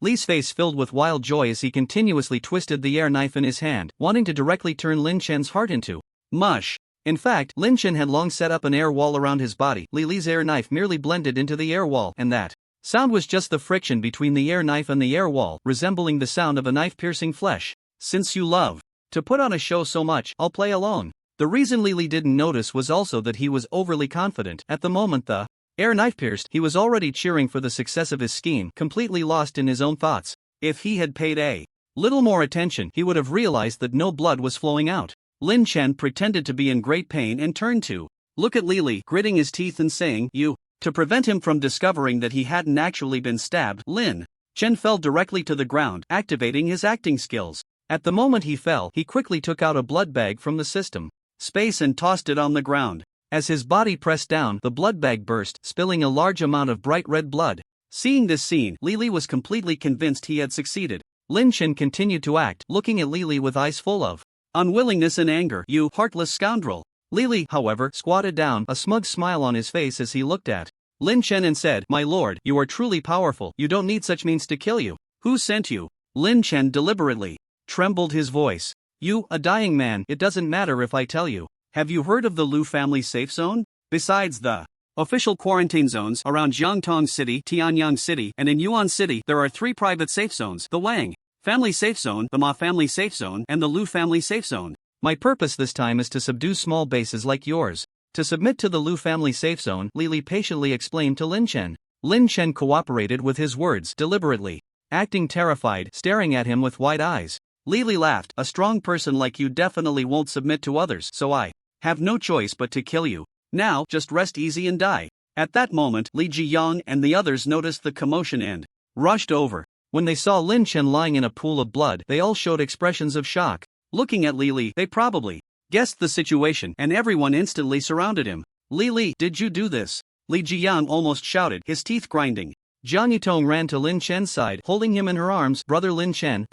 Li's face filled with wild joy as he continuously twisted the air knife in his hand, wanting to directly turn Lin Chen's heart into mush. In fact, Lin Chen had long set up an air wall around his body. Li's air knife merely blended into the air wall, and that sound was just the friction between the air knife and the air wall, resembling the sound of a knife piercing flesh. Since you love to put on a show so much, I'll play alone. The reason Lily didn't notice was also that he was overly confident. At the moment the air knife pierced, he was already cheering for the success of his scheme, completely lost in his own thoughts. If he had paid a little more attention, he would have realized that no blood was flowing out. Lin Chen pretended to be in great pain and turned to look at Lily, gritting his teeth and saying, you. To prevent him from discovering that he hadn't actually been stabbed, Lin Chen fell directly to the ground, activating his acting skills. At the moment he fell, he quickly took out a blood bag from the system space and tossed it on the ground. As his body pressed down, the blood bag burst, spilling a large amount of bright red blood. Seeing this scene, Lily was completely convinced he had succeeded. Lin Chen continued to act, looking at Lily with eyes full of unwillingness and anger. You heartless scoundrel. Lily, however, squatted down, a smug smile on his face as he looked at Lin Chen and said, my lord, you are truly powerful, you don't need such means to kill you. Who sent you? Lin Chen deliberately trembled his voice. You, a dying man, it doesn't matter if I tell you. Have you heard of the Lu family safe zone? Besides the official quarantine zones around Jiangtong City, Tianyang City, and in Yuan City, there are 3 private safe zones, the Wang family safe zone, the Ma family safe zone, and the Lu family safe zone. My purpose this time is to subdue small bases like yours. To submit to the Lu family safe zone, Lily patiently explained to Lin Chen. Lin Chen cooperated with his words, deliberately acting terrified, staring at him with wide eyes. Lily laughed, a strong person like you definitely won't submit to others, so I have no choice but to kill you. Now, just rest easy and die. At that moment, Li Jiyang and the others noticed the commotion and rushed over. When they saw Lin Chen lying in a pool of blood, they all showed expressions of shock. Looking at Lily, they probably guessed the situation, and everyone instantly surrounded him. Li, did you do this? Li Jiyang almost shouted, his teeth grinding. Jiang Yitong ran to Lin Chen's side, holding him in her arms. Brother Lin Chen,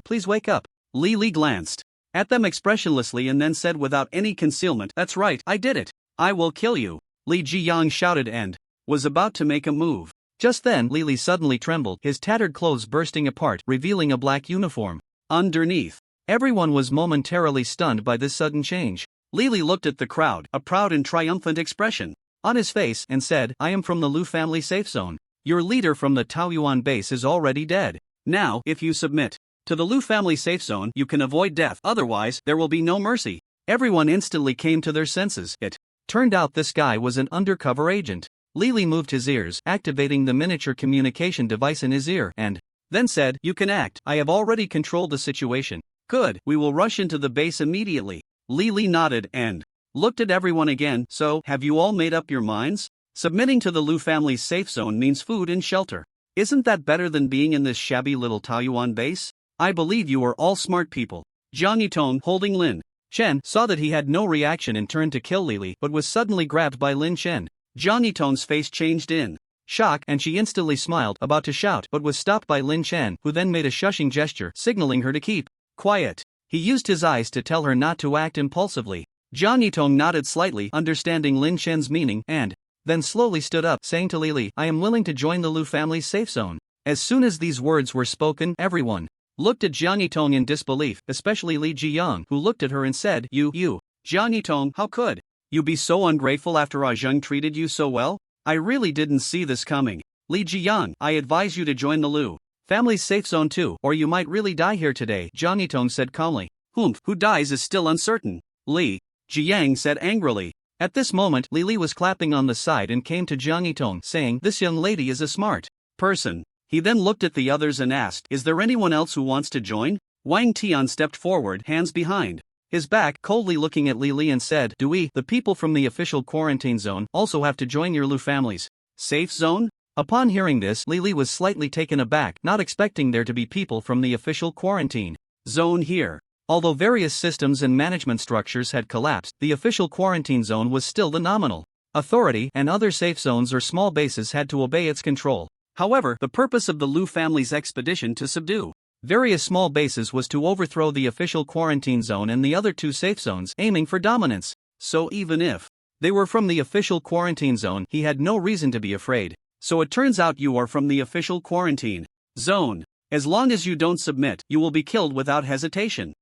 please wake up. Li glanced at them expressionlessly and then said without any concealment, that's right, I did it. I will kill you. Li Jiyang shouted and was about to make a move. Just then, Li suddenly trembled, his tattered clothes bursting apart, revealing a black uniform underneath. Everyone was momentarily stunned by this sudden change. Li looked at the crowd, a proud and triumphant expression on his face, and said, I am from the Lu family safe zone. Your leader from the Taoyuan base is already dead. Now, if you submit to the Lu family safe zone, you can avoid death, otherwise, there will be no mercy. Everyone instantly came to their senses. It turned out this guy was an undercover agent. Li moved his ears, activating the miniature communication device in his ear, and then said, you can act. I have already controlled the situation. Good, we will rush into the base immediately. Li nodded and looked at everyone again. So, have you all made up your minds? Submitting to the Lu family's safe zone means food and shelter. Isn't that better than being in this shabby little Taoyuan base? I believe you are all smart people. Jiang Yitong, holding Lin Chen, saw that he had no reaction and turned to kill Li, but was suddenly grabbed by Lin Chen. Jiang Yitong's face changed in shock, and she instantly smiled, about to shout, but was stopped by Lin Chen, who then made a shushing gesture, signaling her to keep quiet. He used his eyes to tell her not to act impulsively. Jiang Yitong nodded slightly, understanding Lin Chen's meaning, and then slowly stood up, saying to Li, I am willing to join the Lu family's safe zone. As soon as these words were spoken, everyone looked at Jiang Yitong in disbelief, especially Li Jiyang, who looked at her and said, You, Jiang Yitong, how could You be so ungrateful after Ah Zheng treated you so well? I really didn't see this coming. Li Jiyang, I advise you to join the Lu family's safe zone too, or you might really die here today, Jiang Yitong said calmly. Who dies is still uncertain, Li Jiyang said angrily. At this moment, Li was clapping on the side and came to Jiang Yitong, saying, "This young lady is a smart person." He then looked at the others and asked, "Is there anyone else who wants to join?" Wang Tian stepped forward, hands behind his back, coldly looking at Li and said, "Do we, the people from the official quarantine zone, also have to join your Lu family's safe zone?" Upon hearing this, Li was slightly taken aback, not expecting there to be people from the official quarantine zone here. Although various systems and management structures had collapsed, the official quarantine zone was still the nominal authority, and other safe zones or small bases had to obey its control. However, the purpose of the Lu family's expedition to subdue various small bases was to overthrow the official quarantine zone and the other two safe zones, aiming for dominance. So even if they were from the official quarantine zone, he had no reason to be afraid. So it turns out you are from the official quarantine zone. As long as you don't submit, you will be killed without hesitation.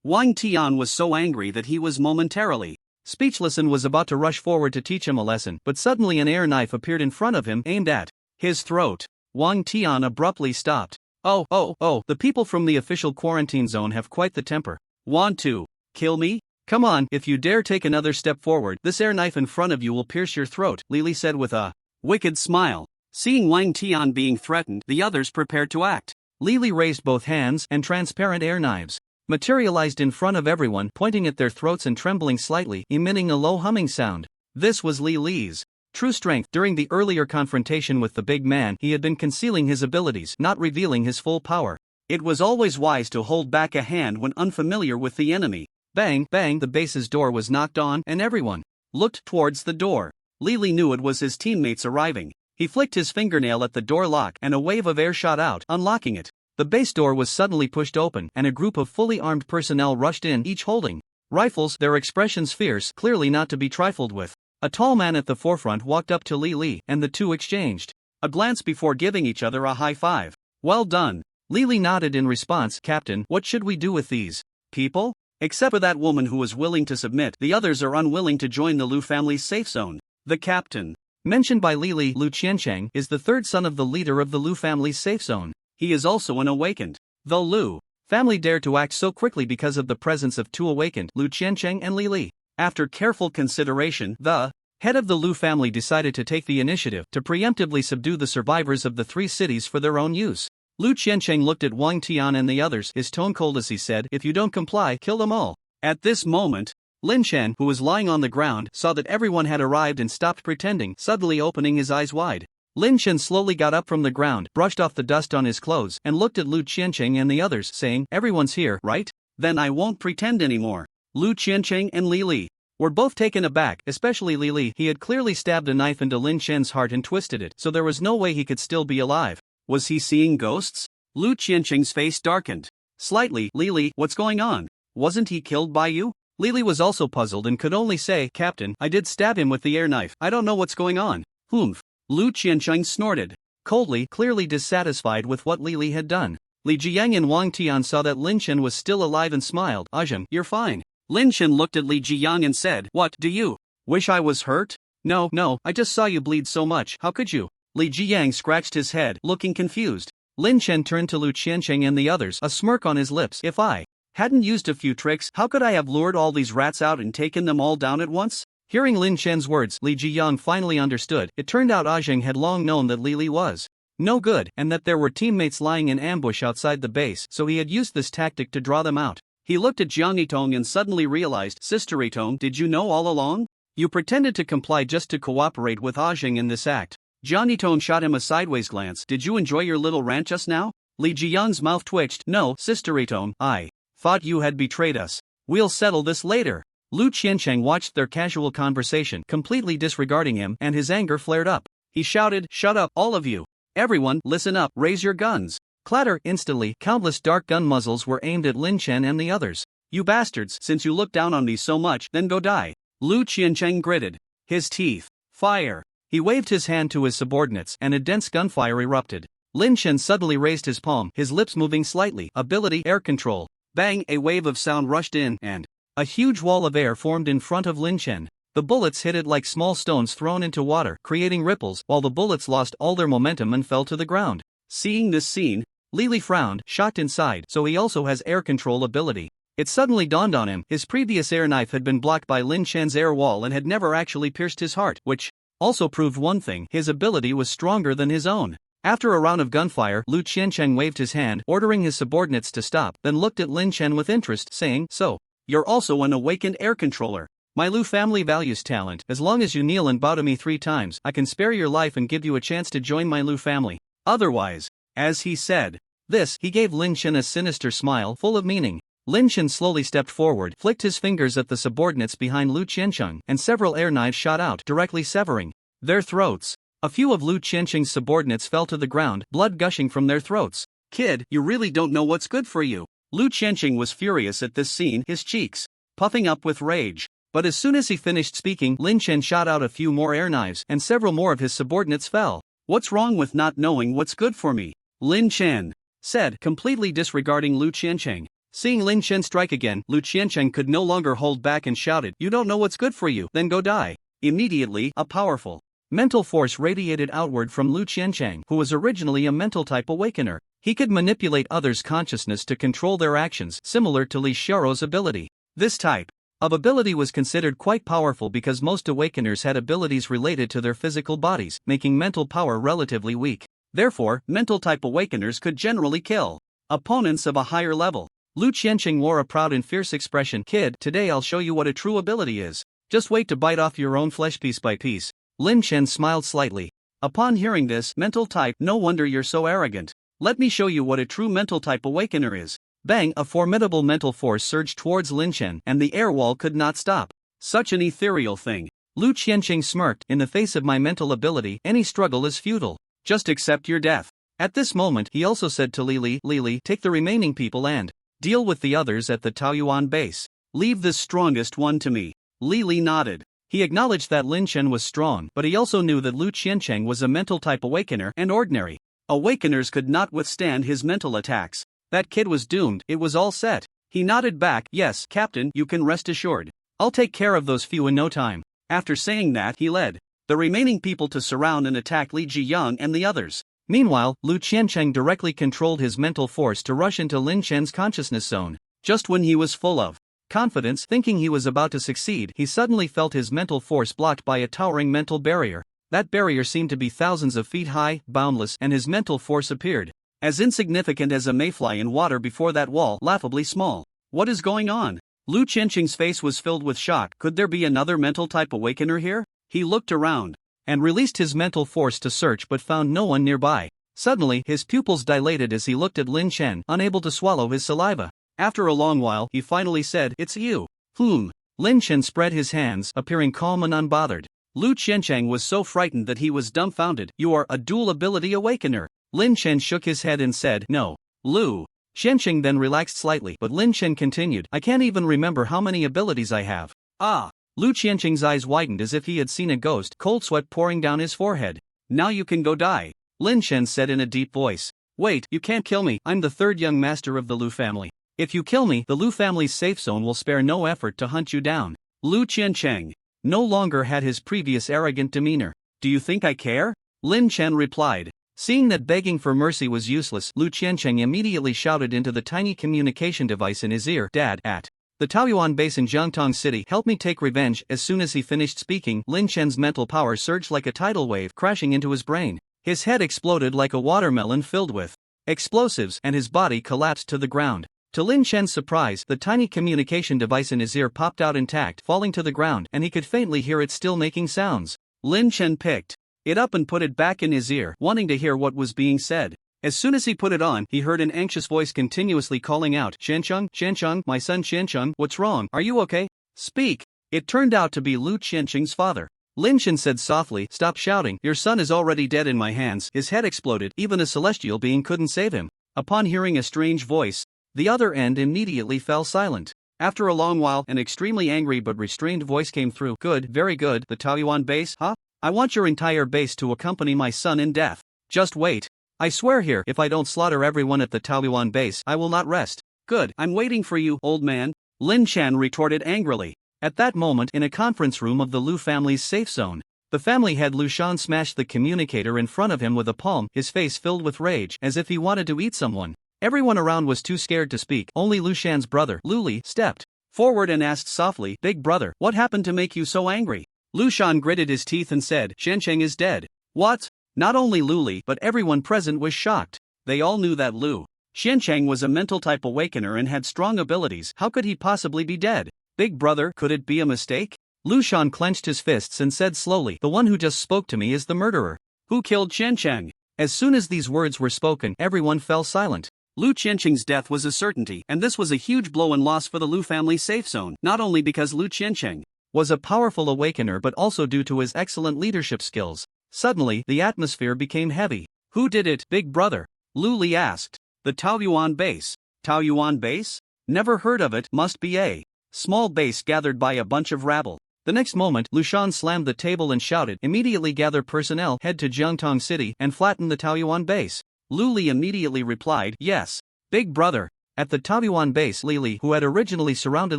Wang Tian was so angry that he was momentarily speechless and was about to rush forward to teach him a lesson, but suddenly an air knife appeared in front of him, aimed at his throat. Wang Tian abruptly stopped. Oh, the people from the official quarantine zone have quite the temper. Want to kill me? Come on, if you dare take another step forward, this air knife in front of you will pierce your throat, Li said with a wicked smile. Seeing Wang Tian being threatened, the others prepared to act. Li raised both hands, and transparent air knives materialized in front of everyone, pointing at their throats and trembling slightly, emitting a low humming sound. This was Li's true strength. During the earlier confrontation with the big man, he had been concealing his abilities, not revealing his full power. It was always wise to hold back a hand when unfamiliar with the enemy. Bang, bang, the base's door was knocked on, and everyone looked towards the door. Li knew it was his teammates arriving. He flicked his fingernail at the door lock, and a wave of air shot out, unlocking it. The base door was suddenly pushed open, and a group of fully armed personnel rushed in, each holding rifles, their expressions fierce, clearly not to be trifled with. A tall man at the forefront walked up to Li, and the two exchanged a glance before giving each other a high five. "Well done." Li nodded in response. "Captain, what should we do with these people? Except for that woman who is willing to submit, the others are unwilling to join the Lu family's safe zone." The captain, mentioned by Li, Lu Qiancheng, is the third son of the leader of the Lu family's safe zone. He is also an awakened. The Lu family dared to act so quickly because of the presence of two awakened, Lu Qiancheng and Li. After careful consideration, the head of the Lu family decided to take the initiative to preemptively subdue the survivors of the three cities for their own use. Lu Qiancheng looked at Wang Tian and the others, his tone cold as he said, "If you don't comply, kill them all." At this moment, Lin Shen, who was lying on the ground, saw that everyone had arrived and stopped pretending, suddenly opening his eyes wide. Lin Shen slowly got up from the ground, brushed off the dust on his clothes, and looked at Lu Qiancheng and the others, saying, "Everyone's here, right? Then I won't pretend anymore." Lu Qiancheng and Li were both taken aback, especially Li. He had clearly stabbed a knife into Lin Shen's heart and twisted it, so there was no way he could still be alive. Was he seeing ghosts? Lu Qiancheng's face darkened slightly. Li, what's going on? Wasn't he killed by you? Li was also puzzled and could only say, "Captain, I did stab him with the air knife. I don't know what's going on." Humph. Lu Qiancheng snorted coldly, clearly dissatisfied with what Li had done. Li Jiang and Wang Tian saw that Lin Shen was still alive and smiled. "Ajahn, you're fine." Lin Shen looked at Li Jiang and said, "What, do you wish I was hurt?" No, I just saw you bleed so much, how could you?" Li Jiang scratched his head, looking confused. Lin Shen turned to Lu Qiancheng and the others, a smirk on his lips. "If I hadn't used a few tricks, how could I have lured all these rats out and taken them all down at once?" Hearing Lin Shen's words, Li Jiyang finally understood. It turned out Ajahn had long known that Li was no good, and that there were teammates lying in ambush outside the base, so he had used this tactic to draw them out. He looked at Jiang Yitong and suddenly realized, "Sister Yitong, did you know all along? You pretended to comply just to cooperate with Ajahn in this act." Jiang Yitong shot him a sideways glance. "Did you enjoy your little rant just now?" Li Jiyang's mouth twitched. "No, Sister Yitong, I thought you had betrayed us. We'll settle this later." Lu Qiancheng watched their casual conversation, completely disregarding him, and his anger flared up. He shouted, "Shut up, all of you! Everyone, listen up, raise your guns!" Clatter, instantly, countless dark gun muzzles were aimed at Lin Shen and the others. "You bastards, since you look down on me so much, then go die." Lu Qiancheng gritted his teeth. "Fire!" He waved his hand to his subordinates, and a dense gunfire erupted. Lin Shen suddenly raised his palm, his lips moving slightly. Ability, air control. Bang, a wave of sound rushed in, and a huge wall of air formed in front of Lin Shen. The bullets hit it like small stones thrown into water, creating ripples, while the bullets lost all their momentum and fell to the ground. Seeing this scene, Lily frowned, shocked inside, so he also has air control ability. It suddenly dawned on him, his previous air knife had been blocked by Lin Chen's air wall and had never actually pierced his heart, which also proved one thing, his ability was stronger than his own. After a round of gunfire, Lu Qiancheng waved his hand, ordering his subordinates to stop, then looked at Lin Chen with interest, saying, "So, you're also an awakened air controller. My Lu family values talent. As long as you kneel and bow to me 3 times, I can spare your life and give you a chance to join my Lu family. Otherwise," as he said this, he gave Lin Chen a sinister smile full of meaning. Lin Chen slowly stepped forward, flicked his fingers at the subordinates behind Lu Qiancheng, and several air knives shot out, directly severing their throats. A few of Lu Qiancheng's subordinates fell to the ground, blood gushing from their throats. "Kid, you really don't know what's good for you." Lu Qiancheng was furious at this scene, his cheeks puffing up with rage. But as soon as he finished speaking, Lin Chen shot out a few more air knives, and several more of his subordinates fell. "What's wrong with not knowing what's good for me?" Lin Chen said, completely disregarding Lu Qiancheng. Seeing Lin Chen strike again, Lu Qiancheng could no longer hold back and shouted, "You don't know what's good for you, then go die." Immediately, a powerful mental force radiated outward from Lu Qiancheng, who was originally a mental-type awakener. He could manipulate others' consciousness to control their actions, similar to Li Xiaorou's ability. This type of ability was considered quite powerful because most awakeners had abilities related to their physical bodies, making mental power relatively weak. Therefore, mental-type awakeners could generally kill opponents of a higher level. Lu Qiancheng wore a proud and fierce expression. "Kid, today I'll show you what a true ability is. Just wait to bite off your own flesh piece by piece." Lin Chen smiled slightly. Upon hearing this, mental type, "No wonder you're so arrogant. Let me show you what a true mental type awakener is." Bang! A formidable mental force surged towards Lin Chen, and the air wall could not stop. "Such an ethereal thing." Lu Qiancheng smirked, "In the face of my mental ability, any struggle is futile. Just accept your death." At this moment, he also said to Lily, "Lily, take the remaining people and deal with the others at the Taoyuan base. Leave the strongest one to me." Lily nodded. He acknowledged that Lin Chen was strong, but he also knew that Lu Qiancheng was a mental-type awakener, and ordinary awakeners could not withstand his mental attacks. That kid was doomed, it was all set. He nodded back, "Yes, Captain, you can rest assured. I'll take care of those few in no time." After saying that, he led the remaining people to surround and attack Li Jiyang and the others. Meanwhile, Lu Qiancheng directly controlled his mental force to rush into Lin Chen's consciousness zone. Just when he was full of confidence, thinking he was about to succeed, he suddenly felt his mental force blocked by a towering mental barrier. That barrier seemed to be thousands of feet high, boundless, and his mental force appeared as insignificant as a mayfly in water before that wall, laughably small. What is going on? Lu Qiancheng's face was filled with shock. Could there be another mental-type awakener here? He looked around and released his mental force to search but found no one nearby. Suddenly, his pupils dilated as he looked at Lin Chen, unable to swallow his saliva. After a long while, he finally said, "It's you." Lin Chen spread his hands, appearing calm and unbothered. Lu Qiancheng was so frightened that he was dumbfounded. "You are a dual-ability awakener." Lin Chen shook his head and said, "No." Lu Qiancheng then relaxed slightly, but Lin Chen continued, "I can't even remember how many abilities I have." "Ah." Lu Qiancheng's eyes widened as if he had seen a ghost, cold sweat pouring down his forehead. "Now you can go die," Lin Chen said in a deep voice. "Wait, you can't kill me. I'm the 3rd young master of the Lu family. If you kill me, the Lu family's safe zone will spare no effort to hunt you down." Lu Qiancheng no longer had his previous arrogant demeanor. "Do you think I care?" Lin Chen replied. Seeing that begging for mercy was useless, Lu Qiancheng immediately shouted into the tiny communication device in his ear, "Dad, at the Taoyuan base in Jiangtong City, help me take revenge." As soon as he finished speaking, Lin Chen's mental power surged like a tidal wave, crashing into his brain. His head exploded like a watermelon filled with explosives, and his body collapsed to the ground. To Lin Chen's surprise, the tiny communication device in his ear popped out intact, falling to the ground, and he could faintly hear it still making sounds. Lin Chen picked it up and put it back in his ear, wanting to hear what was being said. As soon as he put it on, he heard an anxious voice continuously calling out, "Qiancheng, Qiancheng, my son Qiancheng, what's wrong? Are you okay? Speak." It turned out to be Lu Qiancheng's father. Lin Chen said softly, "Stop shouting, your son is already dead in my hands." His head exploded, even a celestial being couldn't save him. Upon hearing a strange voice, the other end immediately fell silent. After a long while, an extremely angry but restrained voice came through. "Good, very good, the Taoyuan base, huh? I want your entire base to accompany my son in death. Just wait. I swear here, if I don't slaughter everyone at the Taoyuan base, I will not rest." "Good, I'm waiting for you, old man," Lin Chen retorted angrily. At that moment, in a conference room of the Lu family's safe zone, the family head Lu Shan smashed the communicator in front of him with a palm, his face filled with rage, as if he wanted to eat someone. Everyone around was too scared to speak. Only Lu Shan's brother, Lu Li, stepped forward and asked softly, "Big brother, what happened to make you so angry?" Lu Shan gritted his teeth and said, "Shencheng is dead." What? Not only Lu Li, but everyone present was shocked. They all knew that Lu Shencheng was a mental-type awakener and had strong abilities. How could he possibly be dead? Big brother, could it be a mistake? Lu Shan clenched his fists and said slowly, "The one who just spoke to me is the murderer." Who killed Shencheng? As soon as these words were spoken, everyone fell silent. Lu Qianqing's death was a certainty, and this was a huge blow and loss for the Lu family safe zone, not only because Lu Qianqing was a powerful awakener but also due to his excellent leadership skills. Suddenly, the atmosphere became heavy. Who did it, big brother? Lu Li asked. The Taoyuan base. Taoyuan base? Never heard of it. Must be a small base gathered by a bunch of rabble. The next moment, Lu Shan slammed the table and shouted, "Immediately gather personnel, head to Jiangtong City, and flatten the Taoyuan base." Lu Li immediately replied, "Yes, big brother." At the Taoyuan base, Li Li, who had originally surrounded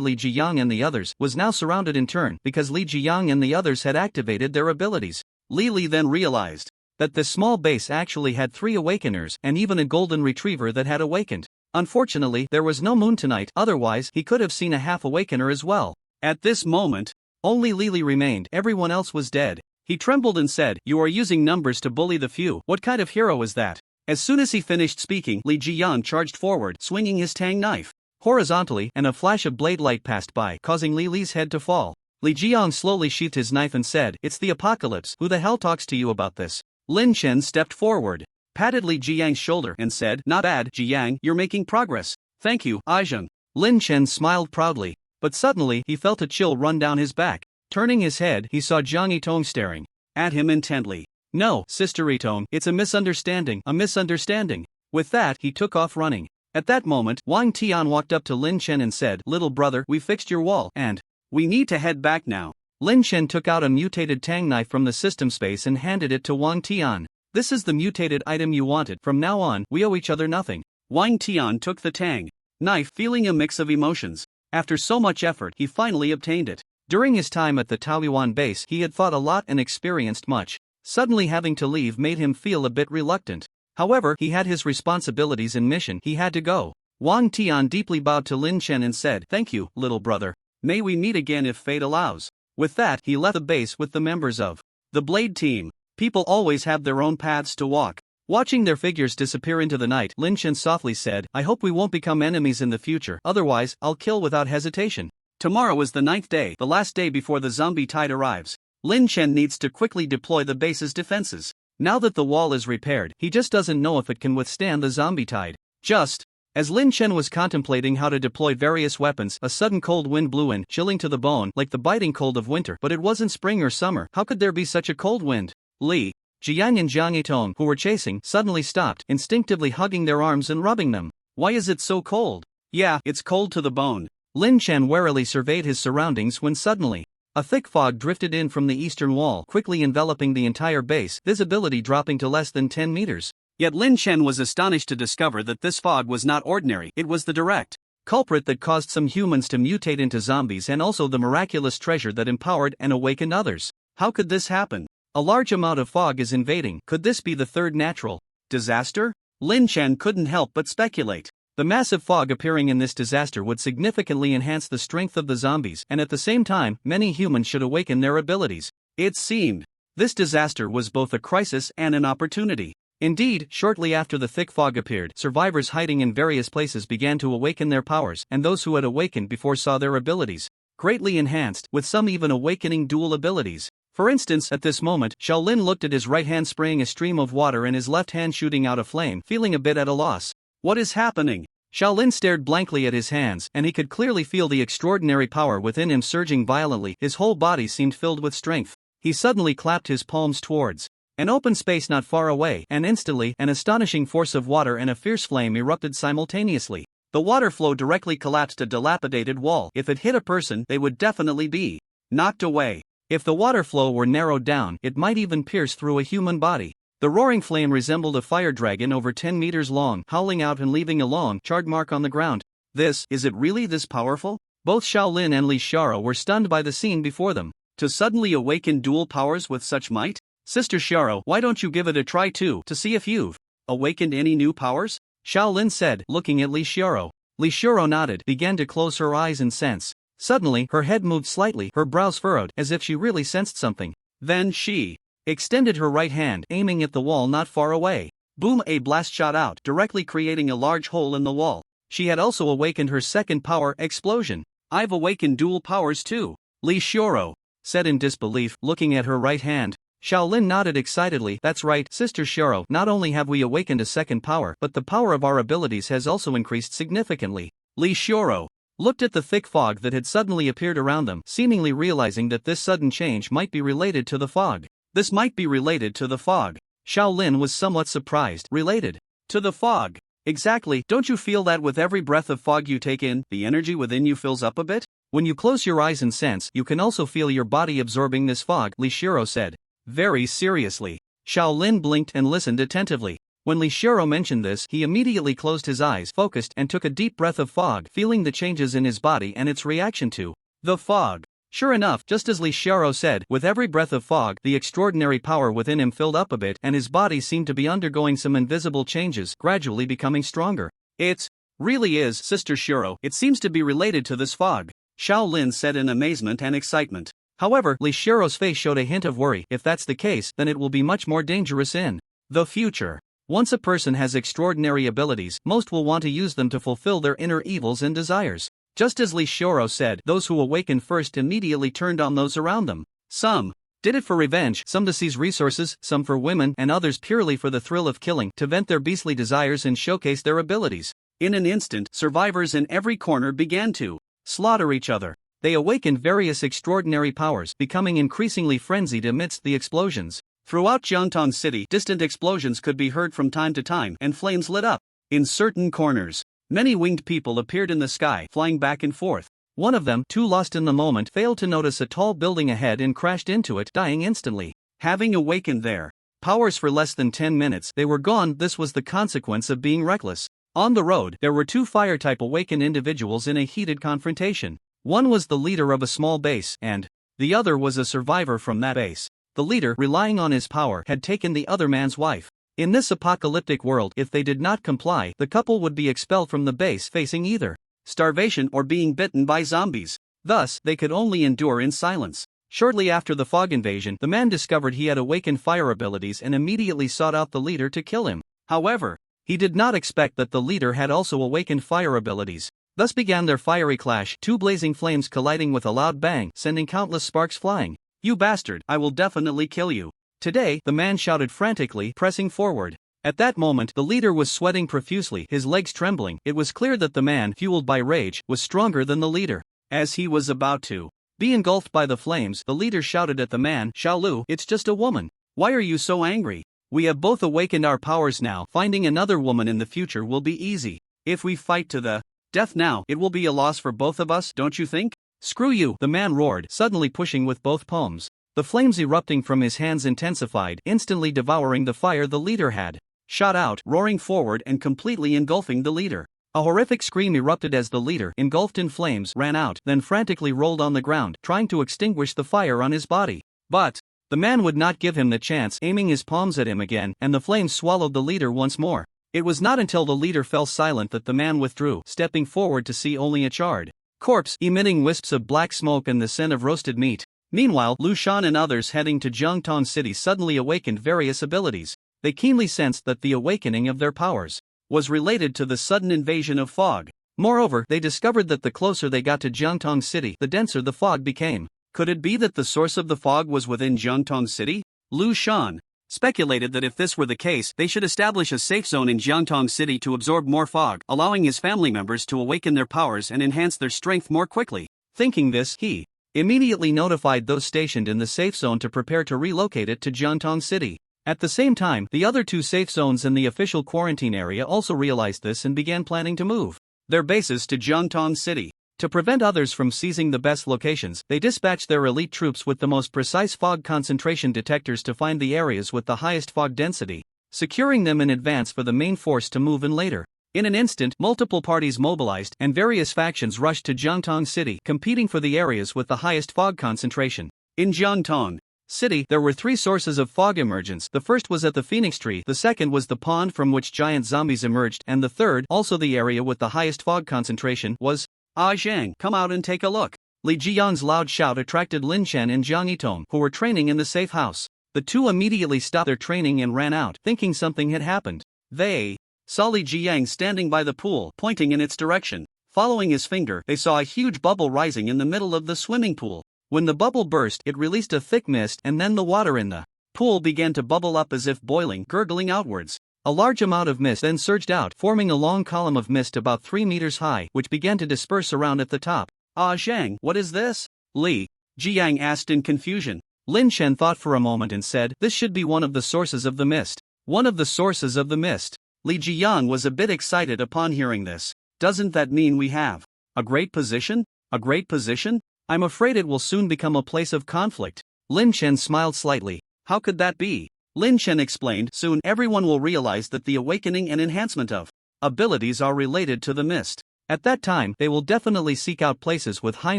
Li Jiyang and the others, was now surrounded in turn because Li Jiyang and the others had activated their abilities. Li Li then realized that the small base actually had 3 awakeners and even a golden retriever that had awakened. Unfortunately, there was no moon tonight, otherwise he could have seen a half awakener as well. At this moment, only Li Li remained, everyone else was dead. He trembled and said, "You are using numbers to bully the few. What kind of hero is that?" As soon as he finished speaking, Li Jiyang charged forward, swinging his tang knife horizontally, and a flash of blade light passed by, causing Li Li's head to fall. Li Jiyang slowly sheathed his knife and said, "It's the apocalypse. Who the hell talks to you about this?" Lin Chen stepped forward, patted Li Jiyang's shoulder, and said, "Not bad, Jiyang, you're making progress. Thank you, Aizhen." Lin Chen smiled proudly, but suddenly he felt a chill run down his back. Turning his head, he saw Zhang Yitong staring at him intently. "No, Sister Yitong, it's a misunderstanding, a misunderstanding." With that, he took off running. At that moment, Wang Tian walked up to Lin Chen and said, "Little brother, we fixed your wall, and we need to head back now." Lin Chen took out a mutated tang knife from the system space and handed it to Wang Tian. "This is the mutated item you wanted. From now on, we owe each other nothing." Wang Tian took the tang knife, feeling a mix of emotions. After so much effort, he finally obtained it. During his time at the Taoyuan base, he had fought a lot and experienced much. Suddenly having to leave made him feel a bit reluctant. However, he had his responsibilities and mission, he had to go. Wang Tian deeply bowed to Lin Chen and said, "Thank you, little brother. May we meet again if fate allows." With that, he left the base with the members of the Blade team. People always have their own paths to walk. Watching their figures disappear into the night, Lin Chen softly said, "I hope we won't become enemies in the future, otherwise, I'll kill without hesitation." Tomorrow is the 9th day, the last day before the zombie tide arrives. Lin Chen needs to quickly deploy the base's defenses. Now that the wall is repaired, he just doesn't know if it can withstand the zombie tide. Just as Lin Chen was contemplating how to deploy various weapons, a sudden cold wind blew in, chilling to the bone, like the biting cold of winter. But it wasn't spring or summer. How could there be such a cold wind? Li Jiang and Zhang Yitong, who were chasing, suddenly stopped, instinctively hugging their arms and rubbing them. Why is it so cold? Yeah, it's cold to the bone. Lin Chen warily surveyed his surroundings when suddenly a thick fog drifted in from the eastern wall, quickly enveloping the entire base, visibility dropping to less than 10 meters. Yet Lin Chen was astonished to discover that this fog was not ordinary. It was the direct culprit that caused some humans to mutate into zombies and also the miraculous treasure that empowered and awakened others. How could this happen? A large amount of fog is invading. Could this be the third natural disaster? Lin Chen couldn't help but speculate. The massive fog appearing in this disaster would significantly enhance the strength of the zombies, and at the same time, many humans should awaken their abilities. It seemed this disaster was both a crisis and an opportunity. Indeed, shortly after the thick fog appeared, survivors hiding in various places began to awaken their powers, and those who had awakened before saw their abilities greatly enhanced, with some even awakening dual abilities. For instance, at this moment, Shaolin looked at his right hand spraying a stream of water and his left hand shooting out a flame, feeling a bit at a loss. What is happening? Shaolin stared blankly at his hands, and he could clearly feel the extraordinary power within him surging violently. His whole body seemed filled with strength. He suddenly clapped his palms towards an open space not far away, and instantly, an astonishing force of water and a fierce flame erupted simultaneously. The water flow directly collapsed a dilapidated wall. If it hit a person, they would definitely be knocked away. If the water flow were narrowed down, it might even pierce through a human body. The roaring flame resembled a fire dragon over 10 meters long, howling out and leaving a long, charred mark on the ground. Is it really this powerful? Both Shaolin and Li Xiaro were stunned by the scene before them. To suddenly awaken dual powers with such might? Sister Xiaro, why don't you give it a try too, to see if you've awakened any new powers? Shaolin said, looking at Li Xiaro. Li Xiaro nodded, began to close her eyes and sense. Suddenly, her head moved slightly, her brows furrowed, as if she really sensed something. Then she extended her right hand, aiming at the wall not far away. Boom! A blast shot out, directly creating a large hole in the wall. She had also awakened her second power, explosion. I've awakened dual powers too, Li Xiaro said in disbelief, looking at her right hand. Shaolin nodded excitedly. That's right, Sister Xiaro, not only have we awakened a second power, but the power of our abilities has also increased significantly. Li Xiaro looked at the thick fog that had suddenly appeared around them, seemingly realizing that this sudden change might be related to the fog. This might be related to the fog. Shaolin was somewhat surprised. Related to the fog? Exactly. Don't you feel that with every breath of fog you take in, the energy within you fills up a bit? When you close your eyes and sense, you can also feel your body absorbing this fog, Li Xiaro said. Very seriously. Shaolin blinked and listened attentively. When Li Xiaro mentioned this, he immediately closed his eyes, focused, and took a deep breath of fog, feeling the changes in his body and its reaction to the fog. Sure enough, just as Li Xiaro said, with every breath of fog, the extraordinary power within him filled up a bit, and his body seemed to be undergoing some invisible changes, gradually becoming stronger. It really is, Sister Xiaro, it seems to be related to this fog, Shaolin said in amazement and excitement. However, Li Xiao's face showed a hint of worry. If that's the case, then it will be much more dangerous in the future. Once a person has extraordinary abilities, most will want to use them to fulfill their inner evils and desires. Just as Li Xiao said, those who awakened first immediately turned on those around them. Some did it for revenge, some to seize resources, some for women, and others purely for the thrill of killing, to vent their beastly desires and showcase their abilities. In an instant, survivors in every corner began to slaughter each other. They awakened various extraordinary powers, becoming increasingly frenzied amidst the explosions. Throughout Jiangtong City, distant explosions could be heard from time to time, and flames lit up. In certain corners, many winged people appeared in the sky, flying back and forth. One of them, too lost in the moment, failed to notice a tall building ahead and crashed into it, dying instantly. Having awakened their powers for less than 10 minutes, they were gone. This was the consequence of being reckless. On the road, there were two fire-type awakened individuals in a heated confrontation. One was the leader of a small base, and the other was a survivor from that base. The leader, relying on his power, had taken the other man's wife. In this apocalyptic world, if they did not comply, the couple would be expelled from the base, facing either starvation or being bitten by zombies. Thus, they could only endure in silence. Shortly after the fog invasion, the man discovered he had awakened fire abilities and immediately sought out the leader to kill him. However, he did not expect that the leader had also awakened fire abilities. Thus began their fiery clash, two blazing flames colliding with a loud bang, sending countless sparks flying. "You bastard, I will definitely kill you. Today," the man shouted frantically, pressing forward. At that moment, the leader was sweating profusely, his legs trembling. It was clear that the man, fueled by rage, was stronger than the leader. As he was about to be engulfed by the flames, the leader shouted at the man, "Xiaolu, it's just a woman. Why are you so angry? We have both awakened our powers now. Finding another woman in the future will be easy. If we fight to the death now, it will be a loss for both of us, don't you think?" "Screw you," the man roared, suddenly pushing with both palms. The flames erupting from his hands intensified, instantly devouring the fire the leader had shot out, roaring forward and completely engulfing the leader. A horrific scream erupted as the leader, engulfed in flames, ran out, then frantically rolled on the ground, trying to extinguish the fire on his body. But the man would not give him the chance, aiming his palms at him again, and the flames swallowed the leader once more. It was not until the leader fell silent that the man withdrew, stepping forward to see only a charred corpse, emitting wisps of black smoke and the scent of roasted meat. Meanwhile, Lu Shan and others heading to Jiangtong City suddenly awakened various abilities. They keenly sensed that the awakening of their powers was related to the sudden invasion of fog. Moreover, they discovered that the closer they got to Jiangtong City, the denser the fog became. Could it be that the source of the fog was within Jiangtong City? Lu Shan speculated that if this were the case, they should establish a safe zone in Jiangtong City to absorb more fog, allowing his family members to awaken their powers and enhance their strength more quickly. Thinking this, he immediately notified those stationed in the safe zone to prepare to relocate it to Jiangtong City. At the same time, the other two safe zones in the official quarantine area also realized this and began planning to move their bases to Jiangtong City. To prevent others from seizing the best locations, they dispatched their elite troops with the most precise fog concentration detectors to find the areas with the highest fog density, securing them in advance for the main force to move in later. In an instant, multiple parties mobilized and various factions rushed to Jiangtong City, competing for the areas with the highest fog concentration. In Jiangtong City, there were 3 sources of fog emergence. The first was at the Phoenix Tree, the second was the pond from which giant zombies emerged, and the third, also the area with the highest fog concentration, was Zhang, come out and take a look. Li Jiyang's loud shout attracted Lin Chen and Jiang Yitong, who were training in the safe house. The two immediately stopped their training and ran out, thinking something had happened. They saw Li Jiyang standing by the pool, pointing in its direction. Following his finger, they saw a huge bubble rising in the middle of the swimming pool. When the bubble burst, it released a thick mist, and then the water in the pool began to bubble up as if boiling, gurgling outwards. A large amount of mist then surged out, forming a long column of mist about 3 meters high, which began to disperse around at the top. Zhang, what is this? Li Jiyang asked in confusion. Lin Chen thought for a moment and said, this should be one of the sources of the mist. One of the sources of the mist. Li Jiyang was a bit excited upon hearing this. Doesn't that mean we have a great position? A great position? I'm afraid it will soon become a place of conflict. Lin Chen smiled slightly. How could that be? Lin Chen explained, soon everyone will realize that the awakening and enhancement of abilities are related to the mist. At that time, they will definitely seek out places with high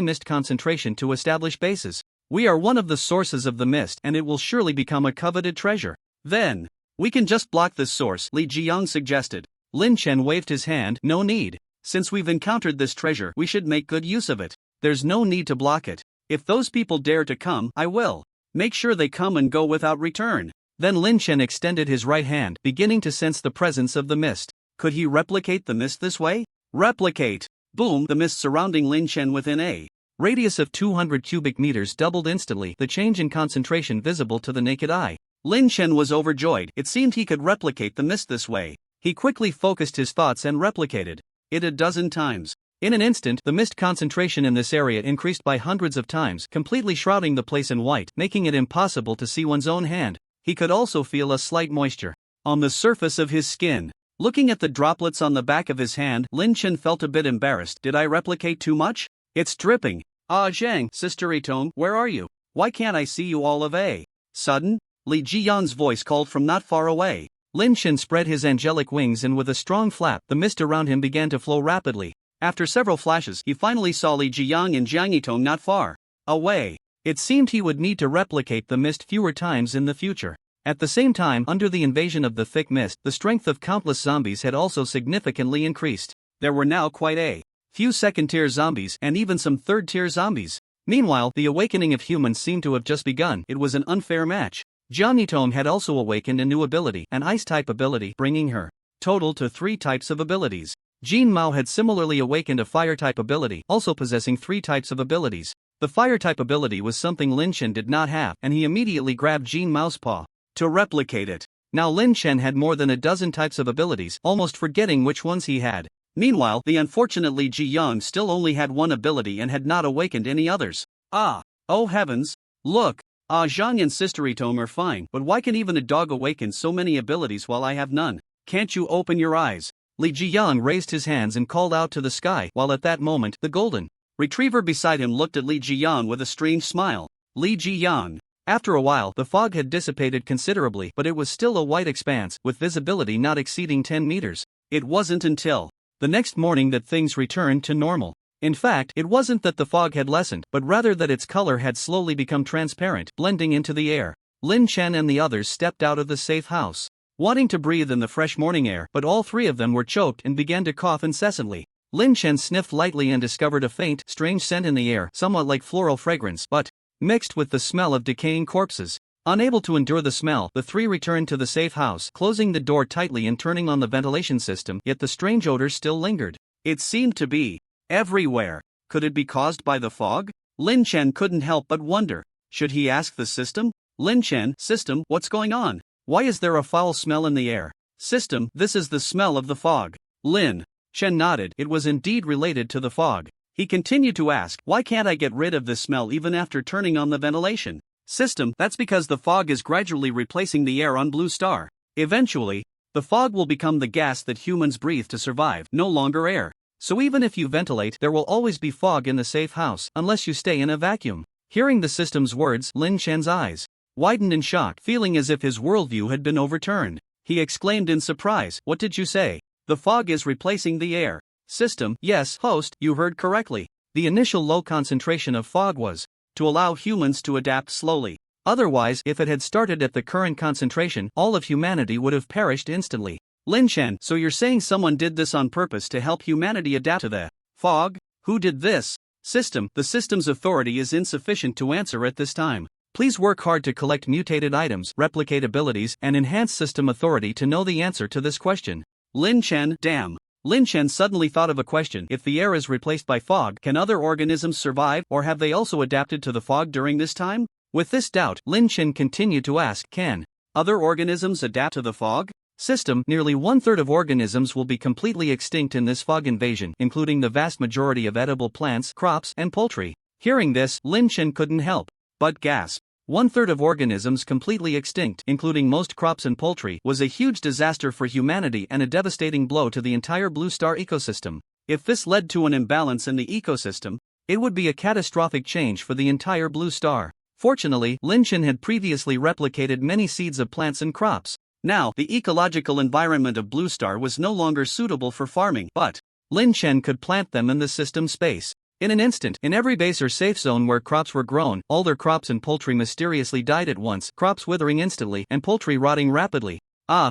mist concentration to establish bases. We are one of the sources of the mist, and it will surely become a coveted treasure. Then, we can just block this source, Li Jiyang suggested. Lin Chen waved his hand, no need. Since we've encountered this treasure, we should make good use of it. There's no need to block it. If those people dare to come, I will make sure they come and go without return. Then Lin Chen extended his right hand, beginning to sense the presence of the mist. Could he replicate the mist this way? Replicate! Boom! The mist surrounding Lin Chen within a radius of 200 cubic meters doubled instantly, the change in concentration visible to the naked eye. Lin Chen was overjoyed. It seemed he could replicate the mist this way. He quickly focused his thoughts and replicated it a dozen times. In an instant, the mist concentration in this area increased by hundreds of times, completely shrouding the place in white, making it impossible to see one's own hand. He could also feel a slight moisture on the surface of his skin. Looking at the droplets on the back of his hand, Lin Chen felt a bit embarrassed. Did I replicate too much? It's dripping. Zhang, Sister Itong, where are you? Why can't I see you all of a sudden? Li Jiyang's voice called from not far away. Lin Chen spread his angelic wings and with a strong flap, the mist around him began to flow rapidly. After several flashes, he finally saw Li Jiyang and Jiang Yitong not far away. It seemed he would need to replicate the mist fewer times in the future. At the same time, under the invasion of the thick mist, the strength of countless zombies had also significantly increased. There were now quite a few second-tier zombies and even some third-tier zombies. Meanwhile, the awakening of humans seemed to have just begun. It was an unfair match. Jiang Yitong had also awakened a new ability, an ice-type ability, bringing her total to 3 types of abilities. Jin Mao had similarly awakened a fire-type ability, also possessing 3 types of abilities. The fire-type ability was something Lin Chen did not have, and he immediately grabbed Jin Mao's paw to replicate it. Now Lin Chen had more than a dozen types of abilities, almost forgetting which ones he had. Meanwhile, the unfortunate Li Jiyang still only had 1 ability and had not awakened any others. Oh heavens! Look! Zhang and Sister Itong are fine, but why can even a dog awaken so many abilities while I have none? Can't you open your eyes? Li Jiyang raised his hands and called out to the sky, while at that moment, the golden retriever beside him looked at Li Jiyang with a strange smile. Li Jiyang. After a while, the fog had dissipated considerably, but it was still a white expanse, with visibility not exceeding 10 meters. It wasn't until the next morning that things returned to normal. In fact, it wasn't that the fog had lessened, but rather that its color had slowly become transparent, blending into the air. Lin Chen and the others stepped out of the safe house, wanting to breathe in the fresh morning air, but all 3 of them were choked and began to cough incessantly. Lin Chen sniffed lightly and discovered a faint, strange scent in the air, somewhat like floral fragrance, but mixed with the smell of decaying corpses. Unable to endure the smell, the 3 returned to the safe house, closing the door tightly and turning on the ventilation system, yet the strange odor still lingered. It seemed to be everywhere. Could it be caused by the fog? Lin Chen couldn't help but wonder. Should he ask the system? Lin Chen, system, what's going on? Why is there a foul smell in the air? System, this is the smell of the fog. Lin Chen nodded. It was indeed related to the fog. He continued to ask, why can't I get rid of this smell even after turning on the ventilation? System, that's because the fog is gradually replacing the air on Blue Star. Eventually, the fog will become the gas that humans breathe to survive, no longer air. So even if you ventilate, there will always be fog in the safe house, unless you stay in a vacuum. Hearing the system's words, Lin Chen's eyes widened in shock, feeling as if his worldview had been overturned. He exclaimed in surprise, what did you say? The fog is replacing the air. System, yes, host, you heard correctly. The initial low concentration of fog was to allow humans to adapt slowly. Otherwise, if it had started at the current concentration, all of humanity would have perished instantly. Lin Chen, so you're saying someone did this on purpose to help humanity adapt to the fog? Who did this? System, the system's authority is insufficient to answer at this time. Please work hard to collect mutated items, replicate abilities, and enhance system authority to know the answer to this question. Lin Chen, damn. Lin Chen suddenly thought of a question. If the air is replaced by fog, can other organisms survive, or have they also adapted to the fog during this time? With this doubt, Lin Chen continued to ask, can other organisms adapt to the fog? System, nearly one-third of organisms will be completely extinct in this fog invasion, including the vast majority of edible plants, crops, and poultry. Hearing this, Lin Chen couldn't help but gasp. One-third of organisms completely extinct, including most crops and poultry, was a huge disaster for humanity and a devastating blow to the entire Blue Star ecosystem. If this led to an imbalance in the ecosystem, it would be a catastrophic change for the entire Blue Star. Fortunately, Lin Chen had previously replicated many seeds of plants and crops. Now, the ecological environment of Blue Star was no longer suitable for farming, but Lin Chen could plant them in the system space. In an instant, in every base or safe zone where crops were grown, all their crops and poultry mysteriously died at once, crops withering instantly and poultry rotting rapidly.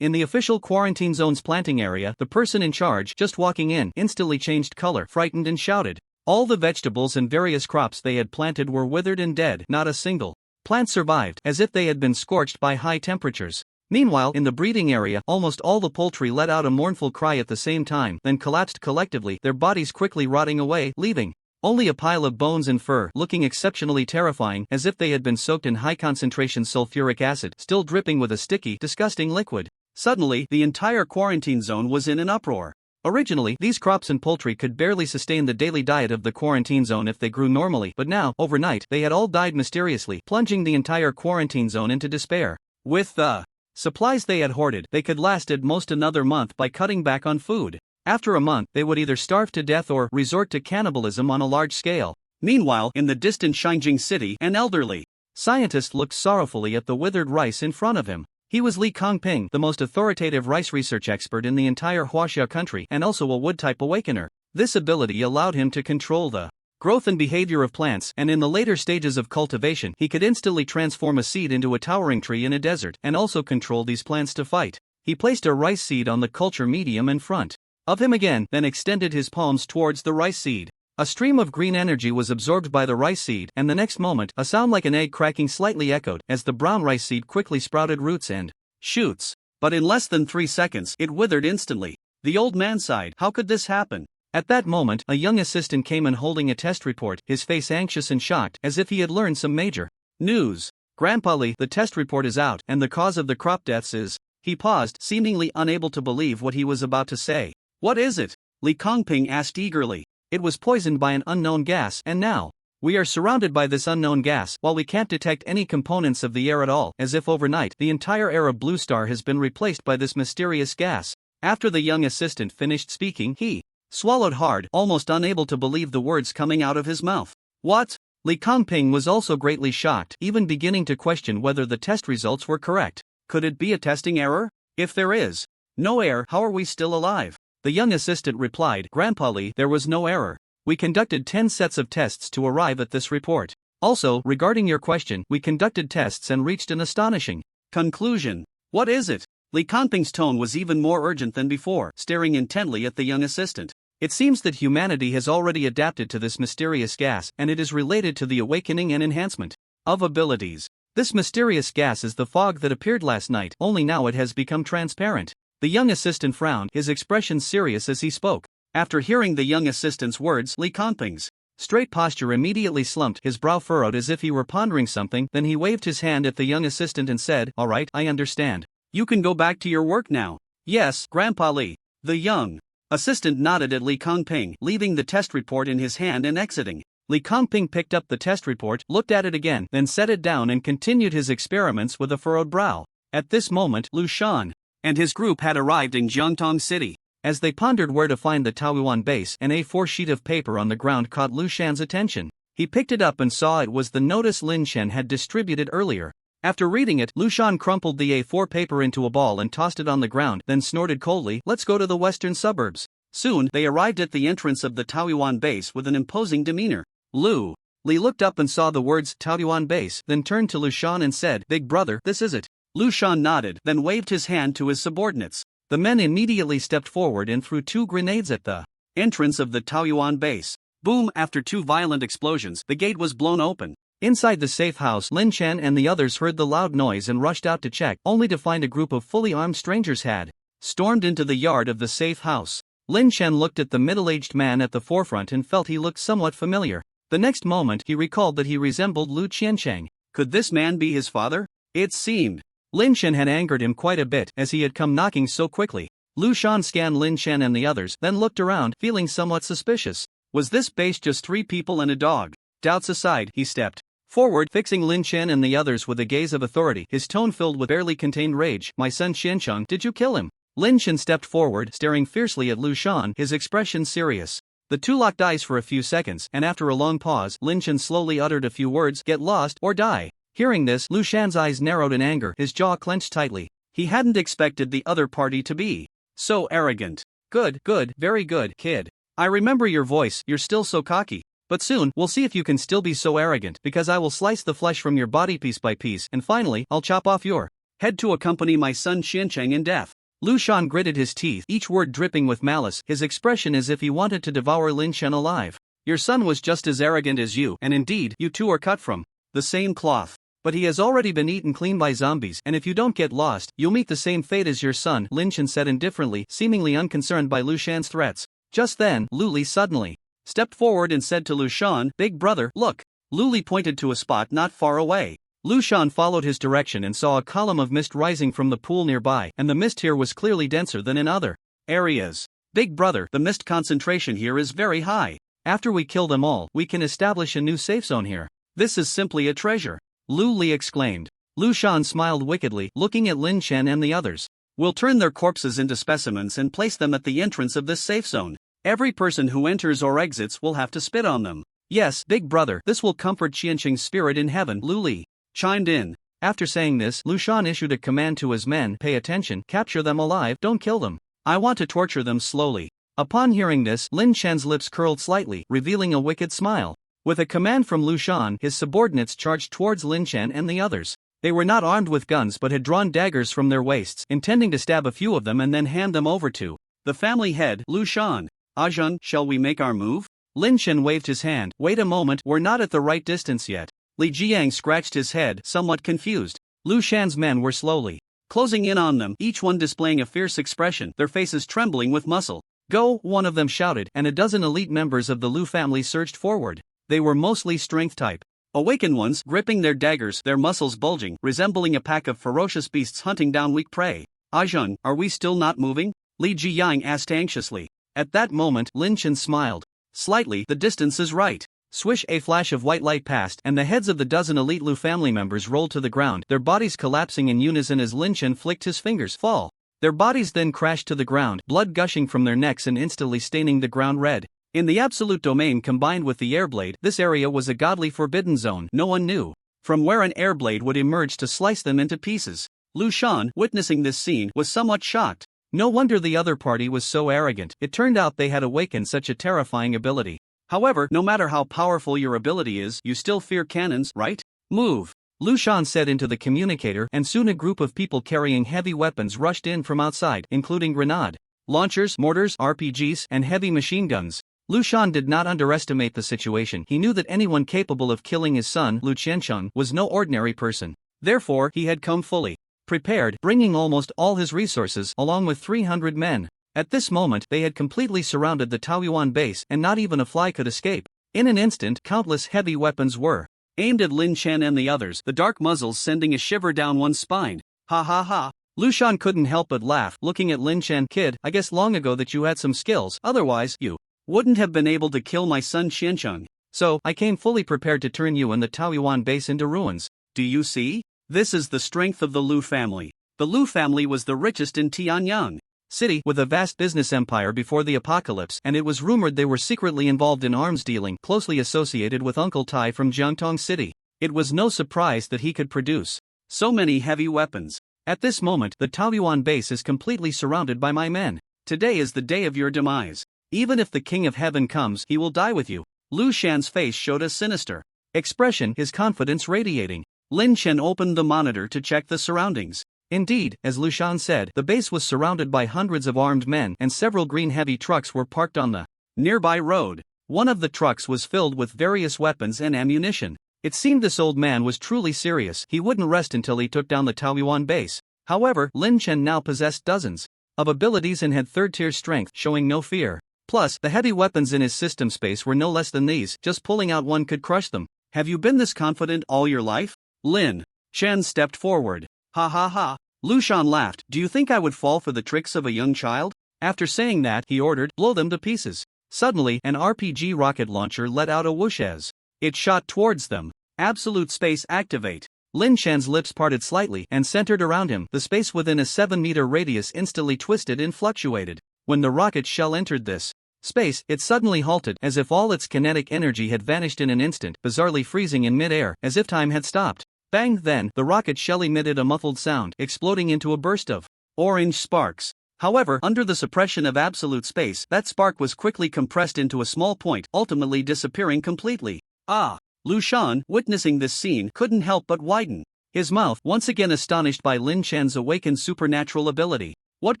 In the official quarantine zone's planting area, the person in charge, just walking in, instantly changed color, frightened and shouted. All the vegetables and various crops they had planted were withered and dead, not a single plant survived, as if they had been scorched by high temperatures. Meanwhile, in the breeding area, almost all the poultry let out a mournful cry at the same time, then collapsed collectively, their bodies quickly rotting away, leaving only a pile of bones and fur, looking exceptionally terrifying, as if they had been soaked in high-concentration sulfuric acid, still dripping with a sticky, disgusting liquid. Suddenly, the entire quarantine zone was in an uproar. Originally, these crops and poultry could barely sustain the daily diet of the quarantine zone if they grew normally, but now, overnight, they had all died mysteriously, plunging the entire quarantine zone into despair. With the supplies they had hoarded, they could last at most another month by cutting back on food. After a month, they would either starve to death or resort to cannibalism on a large scale. Meanwhile, in the distant Shangjing city, an elderly scientist looked sorrowfully at the withered rice in front of him. He was Li Kongping, the most authoritative rice research expert in the entire Huaxia country and also a wood-type awakener. This ability allowed him to control the growth and behavior of plants, and in the later stages of cultivation, he could instantly transform a seed into a towering tree in a desert, and also control these plants to fight. He placed a rice seed on the culture medium in front of him again, then extended his palms towards the rice seed. A stream of green energy was absorbed by the rice seed, and the next moment, a sound like an egg cracking slightly echoed, as the brown rice seed quickly sprouted roots and shoots. But in less than 3 seconds, it withered instantly. The old man sighed. How could this happen? At that moment, a young assistant came in holding a test report, his face anxious and shocked, as if he had learned some major news. Grandpa Li, the test report is out, and the cause of the crop deaths is... He paused, seemingly unable to believe what he was about to say. What is it? Li Kongping asked eagerly. It was poisoned by an unknown gas, and now we are surrounded by this unknown gas, while we can't detect any components of the air at all, as if overnight, the entire air of Blue Star has been replaced by this mysterious gas. After the young assistant finished speaking, he swallowed hard, almost unable to believe the words coming out of his mouth. What? Li Kongping was also greatly shocked, even beginning to question whether the test results were correct. Could it be a testing error? If there is no error, how are we still alive? The young assistant replied, Grandpa Li, there was no error. We conducted 10 sets of tests to arrive at this report. Also, regarding your question, we conducted tests and reached an astonishing conclusion. What is it? Li Kongping's tone was even more urgent than before, staring intently at the young assistant. It seems that humanity has already adapted to this mysterious gas, and it is related to the awakening and enhancement of abilities. This mysterious gas is the fog that appeared last night, only now it has become transparent. The young assistant frowned, his expression serious as he spoke. After hearing the young assistant's words, Li Kongping's straight posture immediately slumped, his brow furrowed as if he were pondering something, then he waved his hand at the young assistant and said, All right, I understand. You can go back to your work now. Yes, Grandpa Li. The young assistant nodded at Li Kongping, leaving the test report in his hand and exiting. Li Kongping picked up the test report, looked at it again, then set it down and continued his experiments with a furrowed brow. At this moment, Lu Shan and his group had arrived in Jiangtong City. As they pondered where to find the Taoyuan base, an A4 sheet of paper on the ground caught Lu Shan's attention. He picked it up and saw it was the notice Lin Chen had distributed earlier. After reading it, Lushan crumpled the A4 paper into a ball and tossed it on the ground, then snorted coldly, "Let's go to the western suburbs." Soon, they arrived at the entrance of the Taoyuan base with an imposing demeanor. Li looked up and saw the words Taoyuan base, then turned to Lushan and said, "Big brother, this is it." Lushan nodded, then waved his hand to his subordinates. The men immediately stepped forward and threw 2 grenades at the entrance of the Taoyuan base. Boom! After 2 violent explosions, the gate was blown open. Inside the safe house, Lin Chen and the others heard the loud noise and rushed out to check, only to find a group of fully armed strangers had stormed into the yard of the safe house. Lin Chen looked at the middle-aged man at the forefront and felt he looked somewhat familiar. The next moment, he recalled that he resembled Lu Qiancheng. Could this man be his father? It seemed. Lin Chen had angered him quite a bit as he had come knocking so quickly. Lu Shan scanned Lin Chen and the others, then looked around, feeling somewhat suspicious. Was this base just 3 people and a dog? Doubts aside, he stepped forward, fixing Lin Chen and the others with a gaze of authority, his tone filled with barely contained rage. "My son Qiancheng, did you kill him?" Lin Chen stepped forward, staring fiercely at Lu Shan, his expression serious. The 2 locked eyes for a few seconds, and after a long pause, Lin Chen slowly uttered a few words, "Get lost, or die." Hearing this, Lu Shan's eyes narrowed in anger, his jaw clenched tightly. He hadn't expected the other party to be so arrogant. Good, very good, kid. I remember your voice, you're still so cocky. But soon, we'll see if you can still be so arrogant, because I will slice the flesh from your body piece by piece, and finally, I'll chop off your head to accompany my son Qiancheng in death. Lu Shan gritted his teeth, each word dripping with malice, his expression as if he wanted to devour Lin Chen alive. Your son was just as arrogant as you, and indeed, you two are cut from the same cloth. But he has already been eaten clean by zombies, and if you don't get lost, you'll meet the same fate as your son, Lin Chen said indifferently, seemingly unconcerned by Lu Shan's threats. Just then, Lu Li suddenly stepped forward and said to Lu Shan, "Big brother, look." Lu Li pointed to a spot not far away. Lu Shan followed his direction and saw a column of mist rising from the pool nearby, and the mist here was clearly denser than in other areas. "Big brother, the mist concentration here is very high. After we kill them all, we can establish a new safe zone here. This is simply a treasure," Lu Li exclaimed. Lu Shan smiled wickedly, looking at Lin Chen and the others. "We'll turn their corpses into specimens and place them at the entrance of this safe zone. Every person who enters or exits will have to spit on them." "Yes, big brother, this will comfort Qiancheng's spirit in heaven," Lu Li chimed in. After saying this, Lu Shan issued a command to his men, "Pay attention, capture them alive, don't kill them. I want to torture them slowly." Upon hearing this, Lin Chen's lips curled slightly, revealing a wicked smile. With a command from Lu Shan, his subordinates charged towards Lin Chen and the others. They were not armed with guns but had drawn daggers from their waists, intending to stab a few of them and then hand them over to the family head, Lu Shan. "Ajun, shall we make our move?" Lin Chen waved his hand. "Wait a moment, we're not at the right distance yet." Li Jiang scratched his head, somewhat confused. Lu Shan's men were slowly closing in on them, each one displaying a fierce expression, their faces trembling with muscle. "Go," one of them shouted, and a dozen elite members of the Lu family surged forward. They were mostly strength type. Awakened ones, gripping their daggers, their muscles bulging, resembling a pack of ferocious beasts hunting down weak prey. "Ajun, are we still not moving?" Li Jiang asked anxiously. At that moment, Lin Chen smiled slightly. "The distance is right." Swish, a flash of white light passed, and the heads of the dozen elite Lu family members rolled to the ground, their bodies collapsing in unison as Lin Chen flicked his fingers. Fall. Their bodies then crashed to the ground, blood gushing from their necks and instantly staining the ground red. In the absolute domain combined with the airblade, this area was a godly forbidden zone. No one knew from where an airblade would emerge to slice them into pieces. Lu Shan, witnessing this scene, was somewhat shocked. No wonder the other party was so arrogant. It turned out they had awakened such a terrifying ability. However, no matter how powerful your ability is, you still fear cannons, right? "Move," Lu Shan said into the communicator, and soon a group of people carrying heavy weapons rushed in from outside, including grenade launchers, mortars, RPGs, and heavy machine guns. Lu Shan did not underestimate the situation. He knew that anyone capable of killing his son, Lu Qiancheng, was no ordinary person. Therefore, he had come fully prepared, bringing almost all his resources, along with 300 men. At this moment, they had completely surrounded the Taoyuan base, and not even a fly could escape. In an instant, countless heavy weapons were aimed at Lin Chen and the others, the dark muzzles sending a shiver down one's spine. "Ha ha ha." Lu Shan couldn't help but laugh, looking at Lin Chen. "Kid, I guess long ago that you had some skills, otherwise, you wouldn't have been able to kill my son Qiancheng. So, I came fully prepared to turn you and the Taoyuan base into ruins. Do you see? This is the strength of the Lu family." The Lu family was the richest in Tianyang City, with a vast business empire before the apocalypse, and it was rumored they were secretly involved in arms dealing, closely associated with Uncle Tai from Jiangtong City. It was no surprise that he could produce So many heavy weapons. At this moment, the Taoyuan base is completely surrounded by my men. Today is the day of your demise. Even if the King of Heaven comes, he will die with you. Lu Shan's face showed a sinister expression, his confidence radiating. Lin Chen opened the monitor to check the surroundings. Indeed, as Lu Shan said, the base was surrounded by hundreds of armed men and several green heavy trucks were parked on the nearby road. One of the trucks was filled with various weapons and ammunition. It seemed this old man was truly serious. He wouldn't rest until he took down the Taoyuan base. However, Lin Chen now possessed dozens of abilities and had third-tier strength, showing no fear. Plus, the heavy weapons in his system space were no less than these. Just pulling out one could crush them. Have you been this confident all your life? Lin Chen stepped forward. Ha ha ha. Lu Shan laughed. Do you think I would fall for the tricks of a young child? After saying that, he ordered, blow them to pieces. Suddenly, an RPG rocket launcher let out a whoosh as it shot towards them. Absolute space activate. Lin Shan's lips parted slightly and centered around him. The space within a 7-meter radius instantly twisted and fluctuated. When the rocket shell entered this space, it suddenly halted as if all its kinetic energy had vanished in an instant, bizarrely freezing in mid-air, as if time had stopped. Bang! Then, the rocket shell emitted a muffled sound, exploding into a burst of orange sparks. However, under the suppression of absolute space, that spark was quickly compressed into a small point, ultimately disappearing completely. Ah! Lu Shan, witnessing this scene, couldn't help but widen his mouth, once again astonished by Lin Chen's awakened supernatural ability. What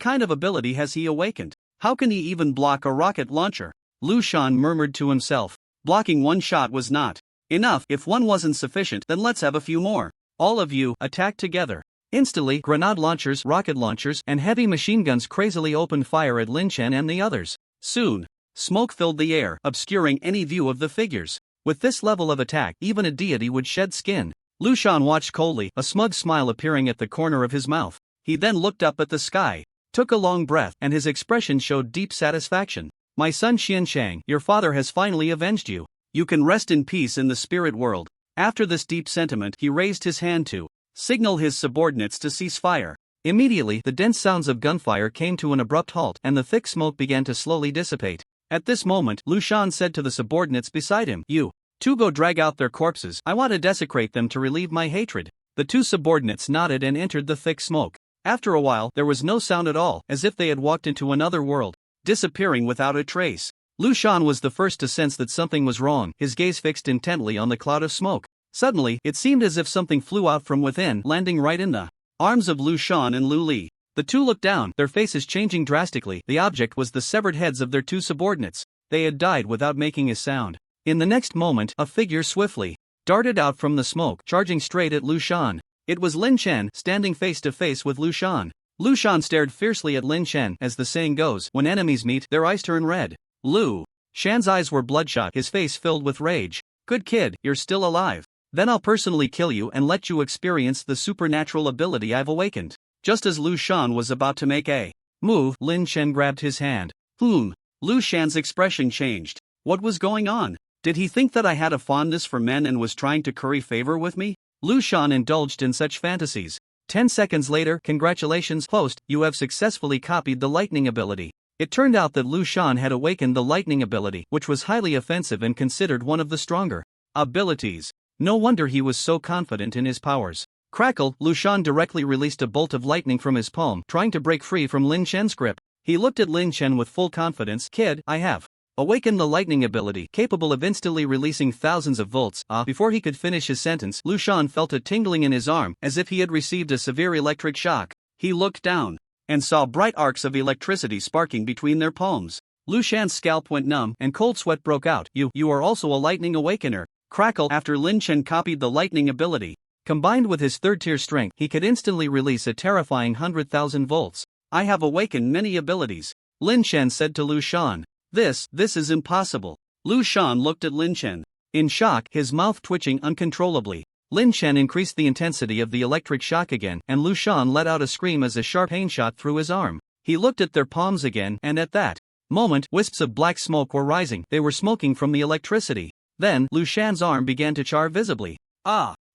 kind of ability has he awakened? How can he even block a rocket launcher? Lu Shan murmured to himself. Blocking one shot was not enough. If one wasn't sufficient, then let's have a few more. All of you, attack together. Instantly, grenade launchers, rocket launchers, and heavy machine guns crazily opened fire at Lin Chen and the others. Soon, smoke filled the air, obscuring any view of the figures. With this level of attack, even a deity would shed skin. Lu Shan watched coldly, a smug smile appearing at the corner of his mouth. He then looked up at the sky, took a long breath, and his expression showed deep satisfaction. My son Xianshang, your father has finally avenged you. You can rest in peace in the spirit world. After this deep sentiment, he raised his hand to signal his subordinates to cease fire. Immediately, the dense sounds of gunfire came to an abrupt halt, and the thick smoke began to slowly dissipate. At this moment, Lu Shan said to the subordinates beside him, You two go drag out their corpses. I want to desecrate them to relieve my hatred. The two subordinates nodded and entered the thick smoke. After a while, there was no sound at all, as if they had walked into another world, disappearing without a trace. Lu Shan was the first to sense that something was wrong, his gaze fixed intently on the cloud of smoke. Suddenly, it seemed as if something flew out from within, landing right in the arms of Lu Shan and Lu Li. The two looked down, their faces changing drastically. The object was the severed heads of their two subordinates. They had died without making a sound. In the next moment, a figure swiftly darted out from the smoke, charging straight at Lu Shan. It was Lin Chen, standing face to face with Lu Shan. Lu Shan stared fiercely at Lin Chen. As the saying goes, when enemies meet, their eyes turn red. Lu Shan's eyes were bloodshot, his face filled with rage. Good kid, you're still alive. Then I'll personally kill you and let you experience the supernatural ability I've awakened. Just as Lu Shan was about to make a move, Lin Chen grabbed his hand. Lu Shan's expression changed. What was going on? Did he think that I had a fondness for men and was trying to curry favor with me? Lu Shan indulged in such fantasies. 10 seconds later, congratulations, host, you have successfully copied the lightning ability. It turned out that Lu Shan had awakened the lightning ability, which was highly offensive and considered one of the stronger abilities. No wonder he was so confident in his powers. Crackle, Lu Shan directly released a bolt of lightning from his palm, trying to break free from Lin Chen's grip. He looked at Lin Chen with full confidence. Kid, I have awakened the lightning ability, capable of instantly releasing thousands of volts. Before he could finish his sentence, Lu Shan felt a tingling in his arm, as if he had received a severe electric shock. He looked down and saw bright arcs of electricity sparking between their palms. Lu Shan's scalp went numb, and cold sweat broke out. You are also a lightning awakener. Crackle, after Lin Chen copied the lightning ability, combined with his third-tier strength, he could instantly release a terrifying 100,000 volts. I have awakened many abilities, Lin Chen said to Lu Shan. This is impossible. Lu Shan looked at Lin Chen in shock, his mouth twitching uncontrollably. Lin Chen increased the intensity of the electric shock again, and Lu Shan let out a scream as a sharp pain shot through his arm. He looked at their palms again, and at that moment, wisps of black smoke were rising. They were smoking from the electricity. Then, Lu Shan's arm began to char visibly.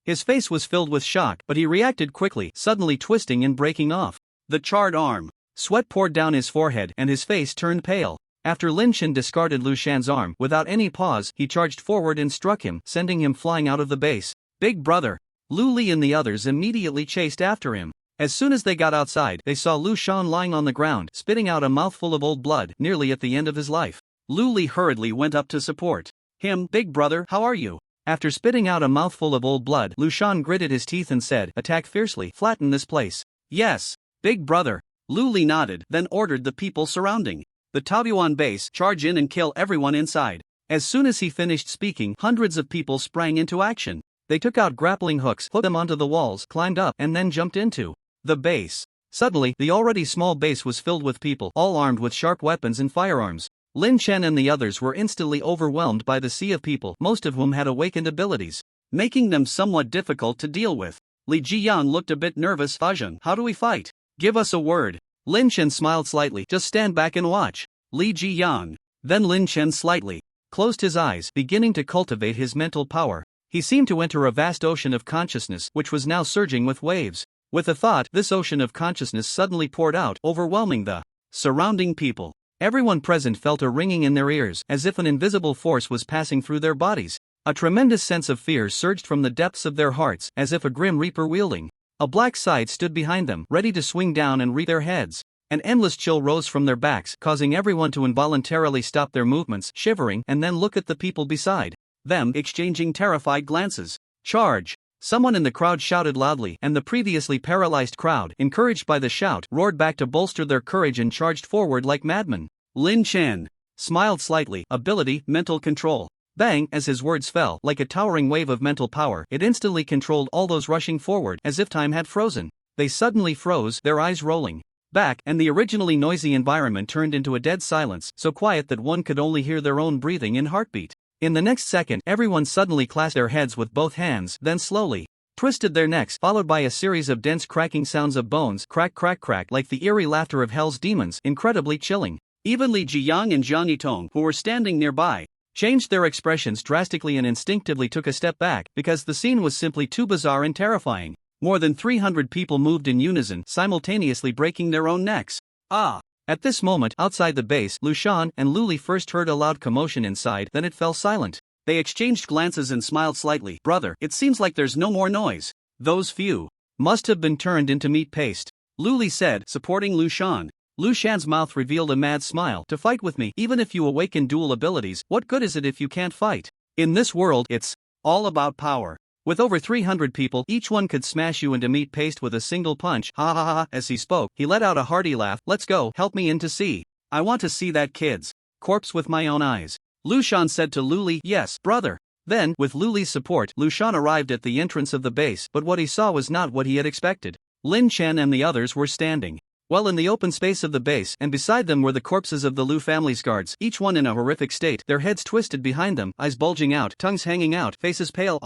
His face was filled with shock, but he reacted quickly, suddenly twisting and breaking off the charred arm. Sweat poured down his forehead, and his face turned pale. After Lin Chen discarded Lu Shan's arm, without any pause, he charged forward and struck him, sending him flying out of the base. Big brother, Lu Li and the others immediately chased after him. As soon as they got outside, they saw Lu Shan lying on the ground, spitting out a mouthful of old blood, nearly at the end of his life. Lu Li hurriedly went up to support him. Big brother, how are you? After spitting out a mouthful of old blood, Lu Shan gritted his teeth and said, attack fiercely, flatten this place. Yes, big brother. Lu Li nodded, then ordered the people surrounding the Taoyuan base, charge in and kill everyone inside. As soon as he finished speaking, hundreds of people sprang into action. They took out grappling hooks, hooked them onto the walls, climbed up, and then jumped into the base. Suddenly, the already small base was filled with people, all armed with sharp weapons and firearms. Lin Chen and the others were instantly overwhelmed by the sea of people, most of whom had awakened abilities, making them somewhat difficult to deal with. Li Jiyang looked a bit nervous. Fajun, how do we fight? Give us a word. Lin Chen smiled slightly. Just stand back and watch. Li Jiyang. Then Lin Chen slightly closed his eyes, beginning to cultivate his mental power. He seemed to enter a vast ocean of consciousness, which was now surging with waves. With a thought, this ocean of consciousness suddenly poured out, overwhelming the surrounding people. Everyone present felt a ringing in their ears, as if an invisible force was passing through their bodies. A tremendous sense of fear surged from the depths of their hearts, as if a grim reaper wielding a black scythe stood behind them, ready to swing down and reap their heads. An endless chill rose from their backs, causing everyone to involuntarily stop their movements, shivering, and then look at the people beside them, exchanging terrified glances. Charge! Someone in the crowd shouted loudly, and the previously paralyzed crowd, encouraged by the shout, roared back to bolster their courage and charged forward like madmen. Lin Chen smiled slightly. Ability, mental control. Bang! As his words fell, like a towering wave of mental power, it instantly controlled all those rushing forward, as if time had frozen. They suddenly froze, their eyes rolling back, and the originally noisy environment turned into a dead silence, so quiet that one could only hear their own breathing and heartbeat. In the next second, everyone suddenly clasped their heads with both hands, then slowly twisted their necks, followed by a series of dense cracking sounds of bones, crack crack crack, like the eerie laughter of hell's demons, incredibly chilling. Even Li Jiyang and Jiang Yitong, who were standing nearby, changed their expressions drastically and instinctively took a step back, because the scene was simply too bizarre and terrifying. More than 300 people moved in unison, simultaneously breaking their own necks. Ah! At this moment, outside the base, Lu Shan and Lu Li first heard a loud commotion inside, then it fell silent. They exchanged glances and smiled slightly. Brother, it seems like there's no more noise. Those few must have been turned into meat paste, Lu Li said, supporting Lu Shan. Lu Shan's mouth revealed a mad smile. To fight with me, even if you awaken dual abilities, what good is it if you can't fight? In this world, it's all about power. With over 300 people, each one could smash you into meat paste with a single punch. Ha ha ha. As he spoke, he let out a hearty laugh. Let's go, help me in to see. I want to see that kid's corpse with my own eyes. Lu Shan said to Lu Li, yes, brother. Then, with Lu Li's support, Lu Shan arrived at the entrance of the base, but what he saw was not what he had expected. Lin Chen and the others were standing well in the open space of the base, and beside them were the corpses of the Lu family's guards, each one in a horrific state, their heads twisted behind them, eyes bulging out, tongues hanging out, faces pale.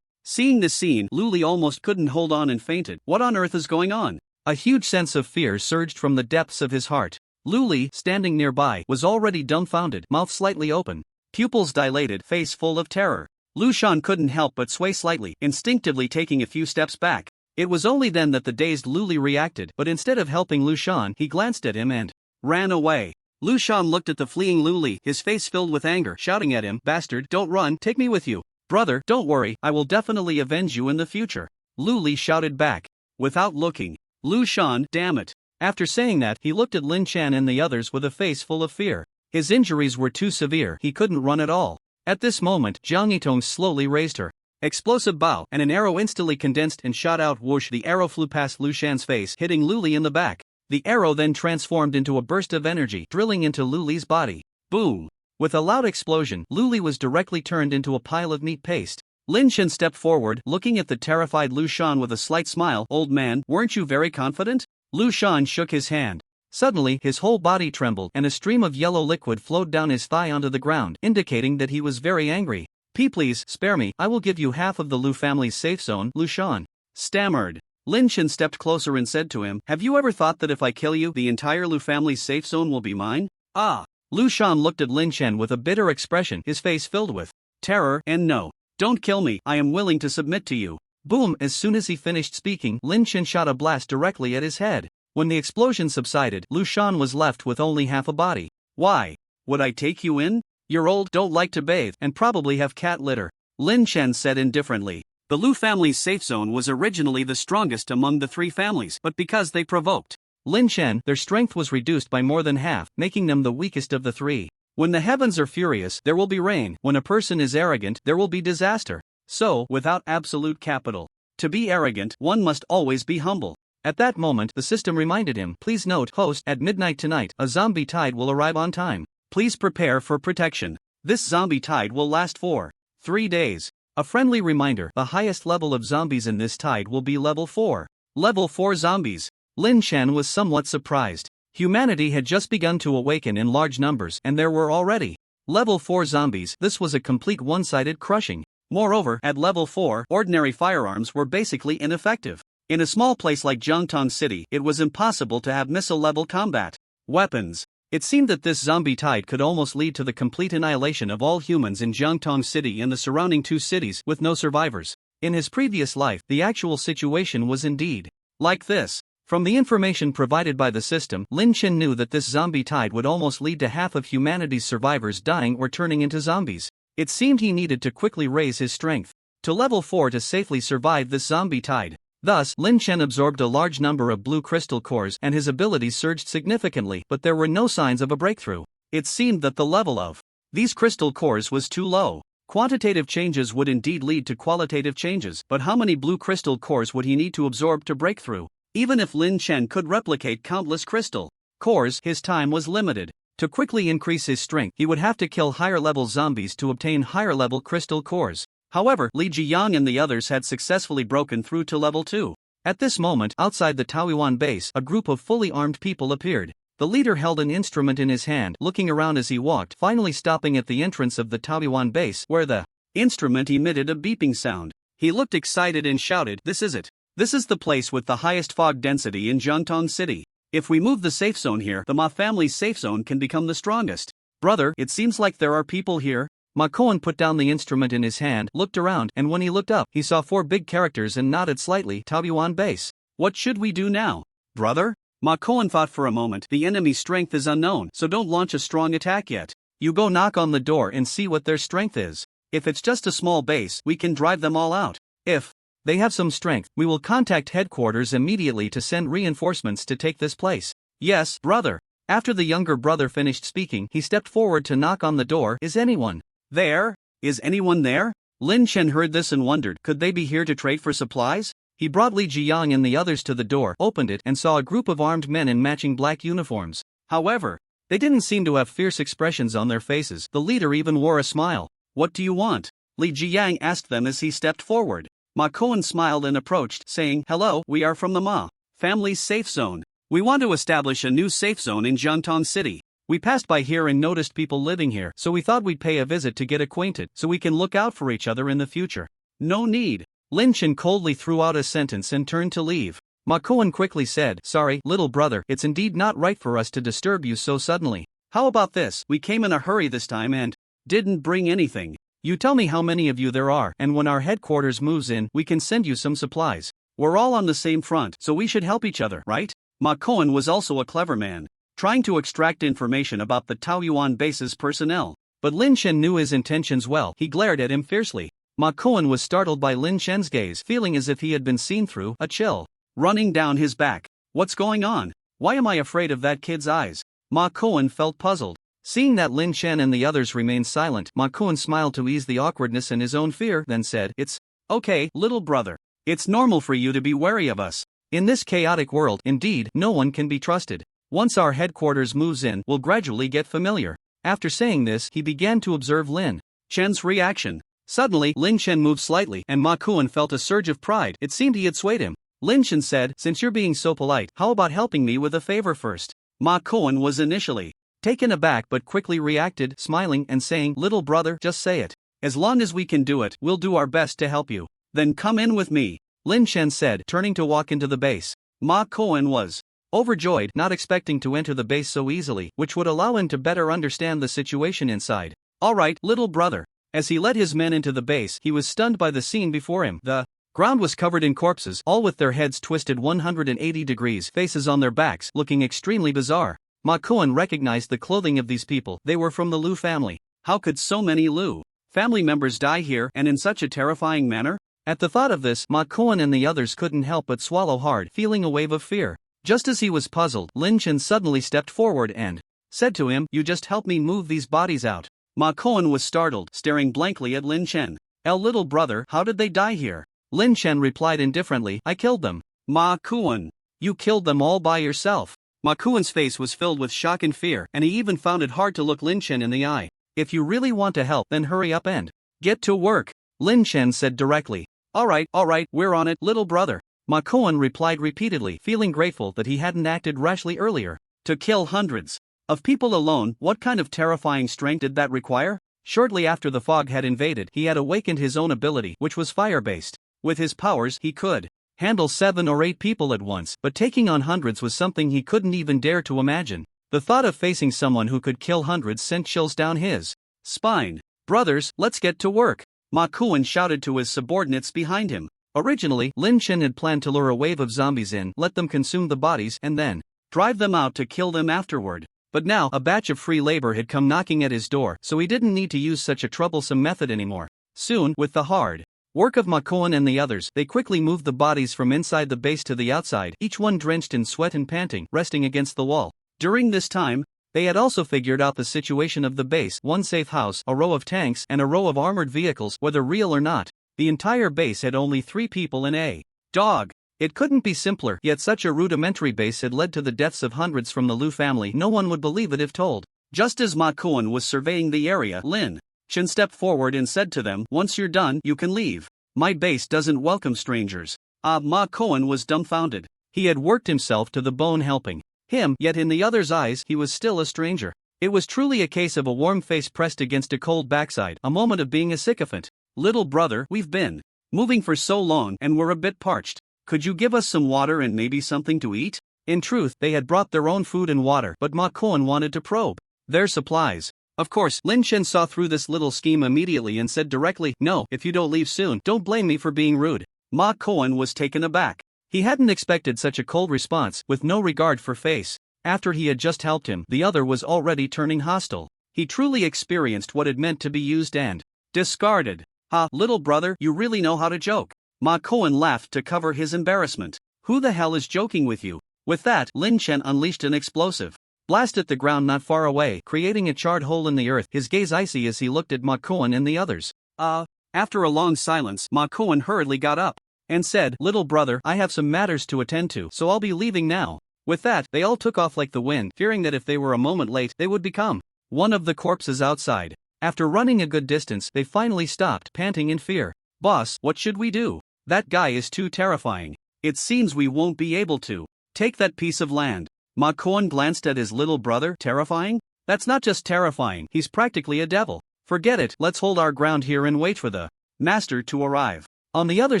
Seeing this scene, Lu Li almost couldn't hold on and fainted. What on earth is going on? A huge sense of fear surged from the depths of his heart. Lu Li, standing nearby, was already dumbfounded, mouth slightly open, pupils dilated, face full of terror. Lu Shan couldn't help but sway slightly, instinctively taking a few steps back. It was only then that the dazed Lu Li reacted, but instead of helping Lu Shan, he glanced at him and ran away. Lu Shan looked at the fleeing Lu Li, his face filled with anger, shouting at him, bastard, don't run, take me with you. Brother, don't worry, I will definitely avenge you in the future. Lu Li shouted back, without looking. Lu Shan, damn it. After saying that, he looked at Lin Chen and the others with a face full of fear. His injuries were too severe, he couldn't run at all. At this moment, Jiang Yitong slowly raised her explosive bow, and an arrow instantly condensed and shot out. Whoosh! The arrow flew past Lu Shan's face, hitting Lu Li in the back. The arrow then transformed into a burst of energy, drilling into Lu Li's body. Boom! With a loud explosion, Lu Li was directly turned into a pile of meat paste. Lin Chen stepped forward, looking at the terrified Lu Shan with a slight smile. Old man, weren't you very confident? Lu Shan shook his hand. Suddenly, his whole body trembled, and a stream of yellow liquid flowed down his thigh onto the ground, indicating that he was very angry. Please, spare me, I will give you half of the Lu family's safe zone, Lu Shan stammered. Lin Chen stepped closer and said to him, have you ever thought that if I kill you, the entire Lu family's safe zone will be mine? Ah! Lu Shan looked at Lin Chen with a bitter expression, his face filled with terror, and no. Don't kill me, I am willing to submit to you. Boom! As soon as he finished speaking, Lin Chen shot a blast directly at his head. When the explosion subsided, Lu Shan was left with only half a body. Why? Would I take you in? You're old, don't like to bathe, and probably have cat litter. Lin Chen said indifferently. The Lu family's safe zone was originally the strongest among the three families, but because they provoked Lin Chen, their strength was reduced by more than half, making them the weakest of the three. When the heavens are furious, there will be rain. When a person is arrogant, there will be disaster. So, without absolute capital, to be arrogant, one must always be humble. At that moment, the system reminded him, please note, host, at midnight tonight, a zombie tide will arrive on time. Please prepare for protection. This zombie tide will last for 3 days. A friendly reminder, the highest level of zombies in this tide will be level 4. Level 4 zombies. Lin Chen was somewhat surprised. Humanity had just begun to awaken in large numbers, and there were already level 4 zombies. This was a complete one-sided crushing. Moreover, at level 4, ordinary firearms were basically ineffective. In a small place like Jiangtong City, it was impossible to have missile-level combat weapons. It seemed that this zombie tide could almost lead to the complete annihilation of all humans in Jiangtong City and the surrounding 2 cities, with no survivors. In his previous life, the actual situation was indeed like this. From the information provided by the system, Lin Chen knew that this zombie tide would almost lead to half of humanity's survivors dying or turning into zombies. It seemed he needed to quickly raise his strength to level 4 to safely survive this zombie tide. Thus, Lin Chen absorbed a large number of blue crystal cores and his abilities surged significantly, but there were no signs of a breakthrough. It seemed that the level of these crystal cores was too low. Quantitative changes would indeed lead to qualitative changes, but how many blue crystal cores would he need to absorb to break through? Even if Lin Chen could replicate countless crystal cores, his time was limited. To quickly increase his strength, he would have to kill higher-level zombies to obtain higher-level crystal cores. However, Li Jiyang and the others had successfully broken through to level 2. At this moment, outside the Taoyuan base, a group of fully armed people appeared. The leader held an instrument in his hand, looking around as he walked, finally stopping at the entrance of the Taoyuan base, where the instrument emitted a beeping sound. He looked excited and shouted, "This is it. This is the place with the highest fog density in Jiangtong City. If we move the safe zone here, the Ma family's safe zone can become the strongest." "Brother, it seems like there are people here." Ma Koan put down the instrument in his hand, looked around, and when he looked up, he saw 4 big characters and nodded slightly. Taoyuan base. "What should we do now, brother?" Ma Koan thought for a moment. "The enemy's strength is unknown, so don't launch a strong attack yet. You go knock on the door and see what their strength is. If it's just a small base, we can drive them all out. If they have some strength, we will contact headquarters immediately to send reinforcements to take this place." "Yes, brother." After the younger brother finished speaking, he stepped forward to knock on the door. "Is anyone there? Is anyone there?" Lin Chen heard this and wondered, could they be here to trade for supplies? He brought Li Jiyang and the others to the door, opened it, and saw a group of armed men in matching black uniforms. However, they didn't seem to have fierce expressions on their faces. The leader even wore a smile. "What do you want?" Li Jiyang asked them as he stepped forward. Ma Koan smiled and approached, saying, "Hello, we are from the Ma family's safe zone. We want to establish a new safe zone in Jiangtong City. We passed by here and noticed people living here, so we thought we'd pay a visit to get acquainted, so we can look out for each other in the future." "No need." Lin Chen coldly threw out a sentence and turned to leave. Ma Koan quickly said, "Sorry, little brother, it's indeed not right for us to disturb you so suddenly. How about this? We came in a hurry this time and didn't bring anything. You tell me how many of you there are, and when our headquarters moves in, we can send you some supplies. We're all on the same front, so we should help each other, right?" Ma Koan was also a clever man, trying to extract information about the Taoyuan base's personnel. But Lin Chen knew his intentions well. He glared at him fiercely. Ma Koan was startled by Lin Chen's gaze, feeling as if he had been seen through, a chill running down his back. "What's going on? Why am I afraid of that kid's eyes?" Ma Koan felt puzzled. Seeing that Lin Chen and the others remained silent, Ma Koan smiled to ease the awkwardness and his own fear, then said, "It's okay, little brother. It's normal for you to be wary of us. In this chaotic world, indeed, no one can be trusted. Once our headquarters moves in, we'll gradually get familiar." After saying this, he began to observe Lin Chen's reaction. Suddenly, Lin Chen moved slightly, and Ma Koan felt a surge of pride. It seemed he had swayed him. Lin Chen said, "Since you're being so polite, how about helping me with a favor first?" Ma Koan was initially taken aback but quickly reacted, smiling and saying, "Little brother, just say it. As long as we can do it, we'll do our best to help you." "Then come in with me," Lin Chen said, turning to walk into the base. Ma Koan was overjoyed, not expecting to enter the base so easily, which would allow him to better understand the situation inside. "All right, little brother." As he led his men into the base, he was stunned by the scene before him. The ground was covered in corpses, all with their heads twisted 180 degrees, faces on their backs, looking extremely bizarre. Ma Koan recognized the clothing of these people. They were from the Lu family. How could so many Lu family members die here and in such a terrifying manner? At the thought of this, Ma Kuan and the others couldn't help but swallow hard, feeling a wave of fear. Just as he was puzzled, Lin Chen suddenly stepped forward and said to him, "You just help me move these bodies out." Ma Kuan was startled, staring blankly at Lin Chen. Little brother, how did they die here?" Lin Chen replied indifferently, "I killed them." "Ma Kuan, you killed them all by yourself." Ma Kuan's face was filled with shock and fear, and he even found it hard to look Lin Chen in the eye. "If you really want to help, then hurry up and get to work," Lin Chen said directly. All right, we're on it, little brother." Ma Kuan replied repeatedly, feeling grateful that he hadn't acted rashly earlier. To kill hundreds of people alone, what kind of terrifying strength did that require? Shortly after the fog had invaded, he had awakened his own ability, which was fire-based. With his powers, he could handle 7 or 8 people at once, but taking on hundreds was something he couldn't even dare to imagine. The thought of facing someone who could kill hundreds sent chills down his spine. "Brothers, let's get to work," Ma Kuan shouted to his subordinates behind him. Originally, Lin Chen had planned to lure a wave of zombies in, let them consume the bodies, and then drive them out to kill them afterward. But now, a batch of free labor had come knocking at his door, so he didn't need to use such a troublesome method anymore. Soon, with the hard work of Ma Kuan and the others, they quickly moved the bodies from inside the base to the outside, each one drenched in sweat and panting, resting against the wall. During this time, they had also figured out the situation of the base: one safe house, a row of tanks, and a row of armored vehicles, whether real or not. The entire base had only 3 people and a dog. It couldn't be simpler, yet such a rudimentary base had led to the deaths of hundreds from the Lu family. No one would believe it if told. Just as Ma Kuan was surveying the area, Lin Chen stepped forward and said to them, "Once you're done, you can leave. My base doesn't welcome strangers." Ma Kuan was dumbfounded. He had worked himself to the bone helping him, yet in the others' eyes, he was still a stranger. It was truly a case of a warm face pressed against a cold backside, a moment of being a sycophant. "Little brother, we've been moving for so long and we're a bit parched. Could you give us some water and maybe something to eat?" In truth, they had brought their own food and water, but Ma Kuan wanted to probe their supplies. Of course, Lin Chen saw through this little scheme immediately and said directly, "No, if you don't leave soon, don't blame me for being rude." Ma Kuan was taken aback. He hadn't expected such a cold response, with no regard for face. After he had just helped him, the other was already turning hostile. He truly experienced what it meant to be used and discarded. "Ha, little brother, you really know how to joke." Ma Kuan laughed to cover his embarrassment. "Who the hell is joking with you?" With that, Lin Chen unleashed an explosive blast at the ground not far away, creating a charred hole in the earth, his gaze icy as he looked at Ma Kuan and the others. After a long silence, Ma Kuan hurriedly got up and said, "Little brother, I have some matters to attend to, so I'll be leaving now." With that, they all took off like the wind, fearing that if they were a moment late, they would become one of the corpses outside. After running a good distance, they finally stopped, panting in fear. "Boss, what should we do? That guy is too terrifying. It seems we won't be able to take that piece of land." Ma Kuan glanced at his little brother. "Terrifying? That's not just terrifying, he's practically a devil. Forget it, let's hold our ground here and wait for the master to arrive." On the other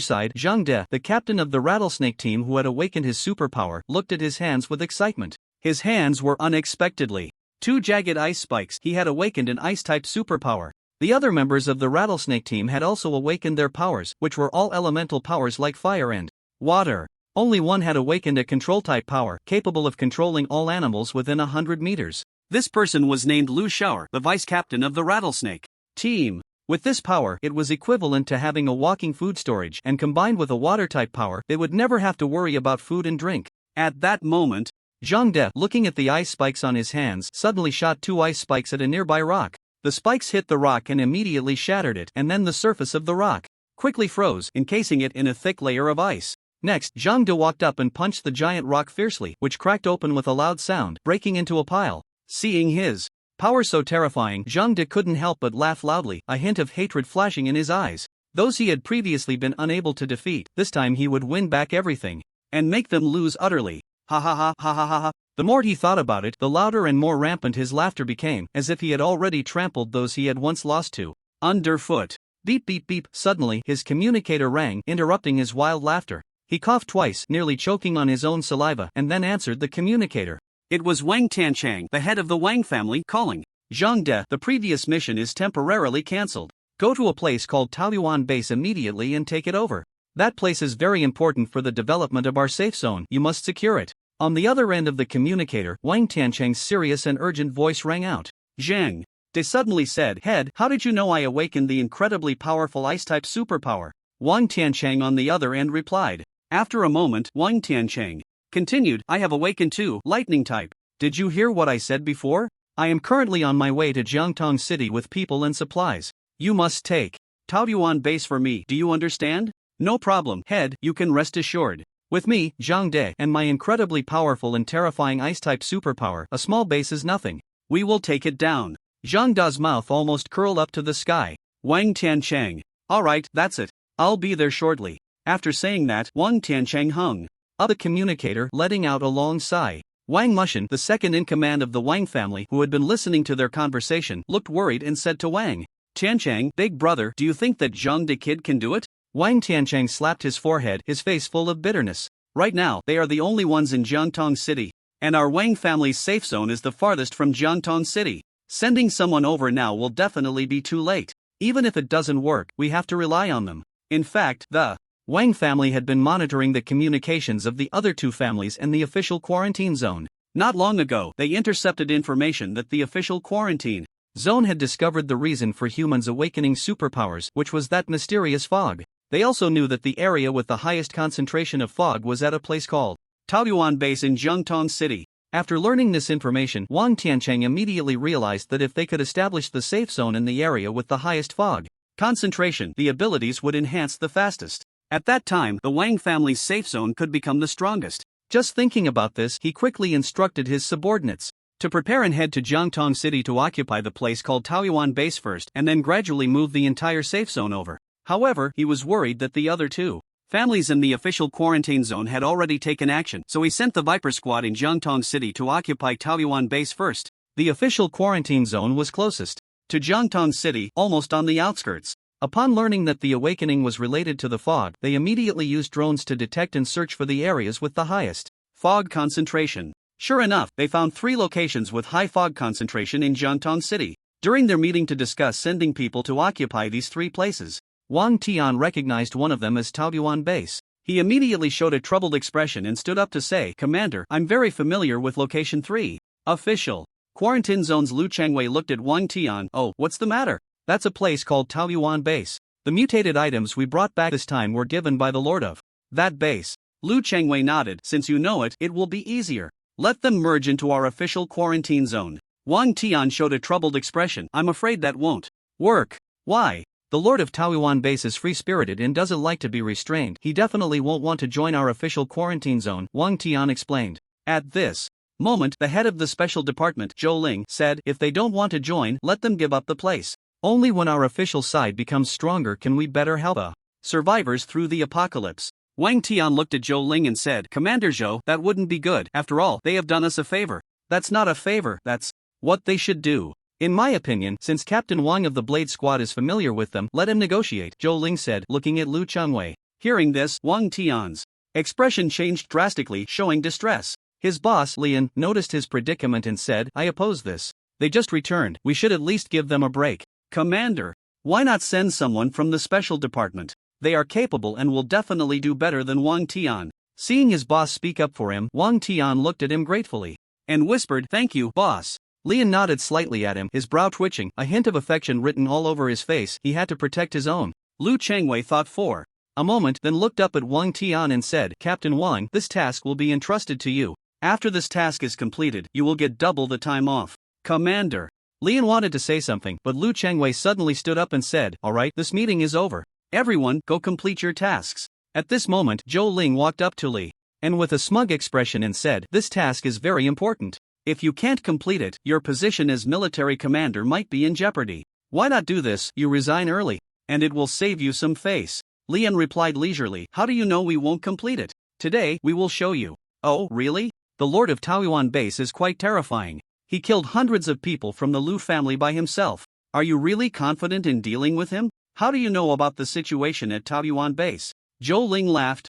side, Zhang De, the captain of the rattlesnake team who had awakened his superpower, looked at his hands with excitement. His hands were unexpectedly 2 jagged ice spikes. He had awakened an ice-type superpower. The other members of the rattlesnake team had also awakened their powers, which were all elemental powers like fire and water. Only one had awakened a control-type power, capable of controlling all animals within 100 meters. This person was named Lu Shower, the vice-captain of the rattlesnake team. With this power, it was equivalent to having a walking food storage, and combined with a water-type power, they would never have to worry about food and drink. At that moment, Zhang De, looking at the ice spikes on his hands, suddenly shot 2 ice spikes at a nearby rock. The spikes hit the rock and immediately shattered it, and then the surface of the rock quickly froze, encasing it in a thick layer of ice. Next, Zhang De walked up and punched the giant rock fiercely, which cracked open with a loud sound, breaking into a pile. Seeing his power so terrifying, Zhang De couldn't help but laugh loudly, a hint of hatred flashing in his eyes. Those he had previously been unable to defeat, this time he would win back everything and make them lose utterly. Ha ha ha ha ha ha ha. The more he thought about it, the louder and more rampant his laughter became, as if he had already trampled those he had once lost to underfoot. Beep beep beep. Suddenly, his communicator rang, interrupting his wild laughter. He coughed twice, nearly choking on his own saliva, and then answered the communicator. It was Wang Tanchang, the head of the Wang family, calling. "Zhang De, the previous mission is temporarily cancelled. Go to a place called Taoyuan Base immediately and take it over. That place is very important for the development of our safe zone. You must secure it." On the other end of the communicator, Wang Tanchang's serious and urgent voice rang out. "Zhang De suddenly said, 'Head, how did you know I awakened the incredibly powerful ice-type superpower?' Wang Tiancheng on the other end replied. After a moment, Wang Tiancheng continued, I have awakened too, lightning type. Did you hear what I said before? I am currently on my way to Jiangtong City with people and supplies. You must take Taoyuan base for me, do you understand? No problem, head, you can rest assured. With me, Zhang De, and my incredibly powerful and terrifying ice-type superpower, a small base is nothing. We will take it down. Zhang Da's mouth almost curled up to the sky. Wang Tiancheng. Alright, that's it. I'll be there shortly. After saying that, Wang Tiancheng hung up the communicator, letting out a long sigh. Wang Mushin, the second in command of the Wang family who had been listening to their conversation, looked worried and said to Wang Tiancheng, big brother, do you think that Zhang De kid can do it? Wang Tiancheng slapped his forehead, his face full of bitterness. Right now, they are the only ones in Jiangtong City. And our Wang family's safe zone is the farthest from Jiangtong City. Sending someone over now will definitely be too late. Even if it doesn't work, we have to rely on them. In fact, the Wang family had been monitoring the communications of the other two families and the official quarantine zone. Not long ago, they intercepted information that the official quarantine zone had discovered the reason for humans awakening superpowers, which was that mysterious fog. They also knew that the area with the highest concentration of fog was at a place called Taoyuan Base in Jiangtong City. After learning this information, Wang Tiancheng immediately realized that if they could establish the safe zone in the area with the highest fog concentration, the abilities would enhance the fastest. At that time, the Wang family's safe zone could become the strongest. Just thinking about this, he quickly instructed his subordinates to prepare and head to Jiangtong City to occupy the place called Taoyuan Base first and then gradually move the entire safe zone over. However, he was worried that the other two families in the official quarantine zone had already taken action, so he sent the Viper Squad in Jiangtong City to occupy Taoyuan Base first. The official quarantine zone was closest to Jiangtong City, almost on the outskirts. Upon learning that the awakening was related to the fog, they immediately used drones to detect and search for the areas with the highest fog concentration. Sure enough, they found 3 locations with high fog concentration in Jiangtong City. During their meeting to discuss sending people to occupy these 3 places, Wang Tian recognized one of them as Taoyuan Base. He immediately showed a troubled expression and stood up to say, Commander, I'm very familiar with location 3. Official Quarantine Zone's Lu Changwei looked at Wang Tian. Oh, what's the matter? That's a place called Taoyuan Base. The mutated items we brought back this time were given by the lord of that base. Lu Changwei nodded. Since you know it, it will be easier. Let them merge into our official quarantine zone. Wang Tian showed a troubled expression. I'm afraid that won't work. Why? The lord of Taoyuan Base is free-spirited and doesn't like to be restrained. He definitely won't want to join our official quarantine zone, Wang Tian explained. At this moment, the head of the special department, Zhou Ling, said, if they don't want to join, let them give up the place. Only when our official side becomes stronger can we better help the survivors through the apocalypse. Wang Tian looked at Zhou Ling and said, Commander Zhou, that wouldn't be good. After all, they have done us a favor. That's not a favor, that's what they should do. In my opinion, since Captain Wang of the Blade Squad is familiar with them, let him negotiate, Zhou Ling said, looking at Lu Changwei. Hearing this, Wang Tian's expression changed drastically, showing distress. His boss, Lian, noticed his predicament and said, I oppose this. They just returned, we should at least give them a break. Commander, why not send someone from the special department? They are capable and will definitely do better than Wang Tian. Seeing his boss speak up for him, Wang Tian looked at him gratefully and whispered, thank you, boss. Lian nodded slightly at him, his brow twitching, a hint of affection written all over his face. He had to protect his own. Lu Changwei thought for a moment, then looked up at Wang Tian and said, Captain Wang, this task will be entrusted to you. After this task is completed, you will get double the time off. Commander. Lian wanted to say something, but Lu Changwei suddenly stood up and said, alright, this meeting is over. Everyone, go complete your tasks. At this moment, Zhou Ling walked up to Li, and with a smug expression and said, this task is very important. If you can't complete it, your position as military commander might be in jeopardy. Why not do this? You resign early, and it will save you some face. Lian replied leisurely, how do you know we won't complete it? Today, we will show you. Oh, really? The lord of Taoyuan Base is quite terrifying. He killed hundreds of people from the Lu family by himself. Are you really confident in dealing with him? How do you know about the situation at Taoyuan Base? Zhou Ling laughed.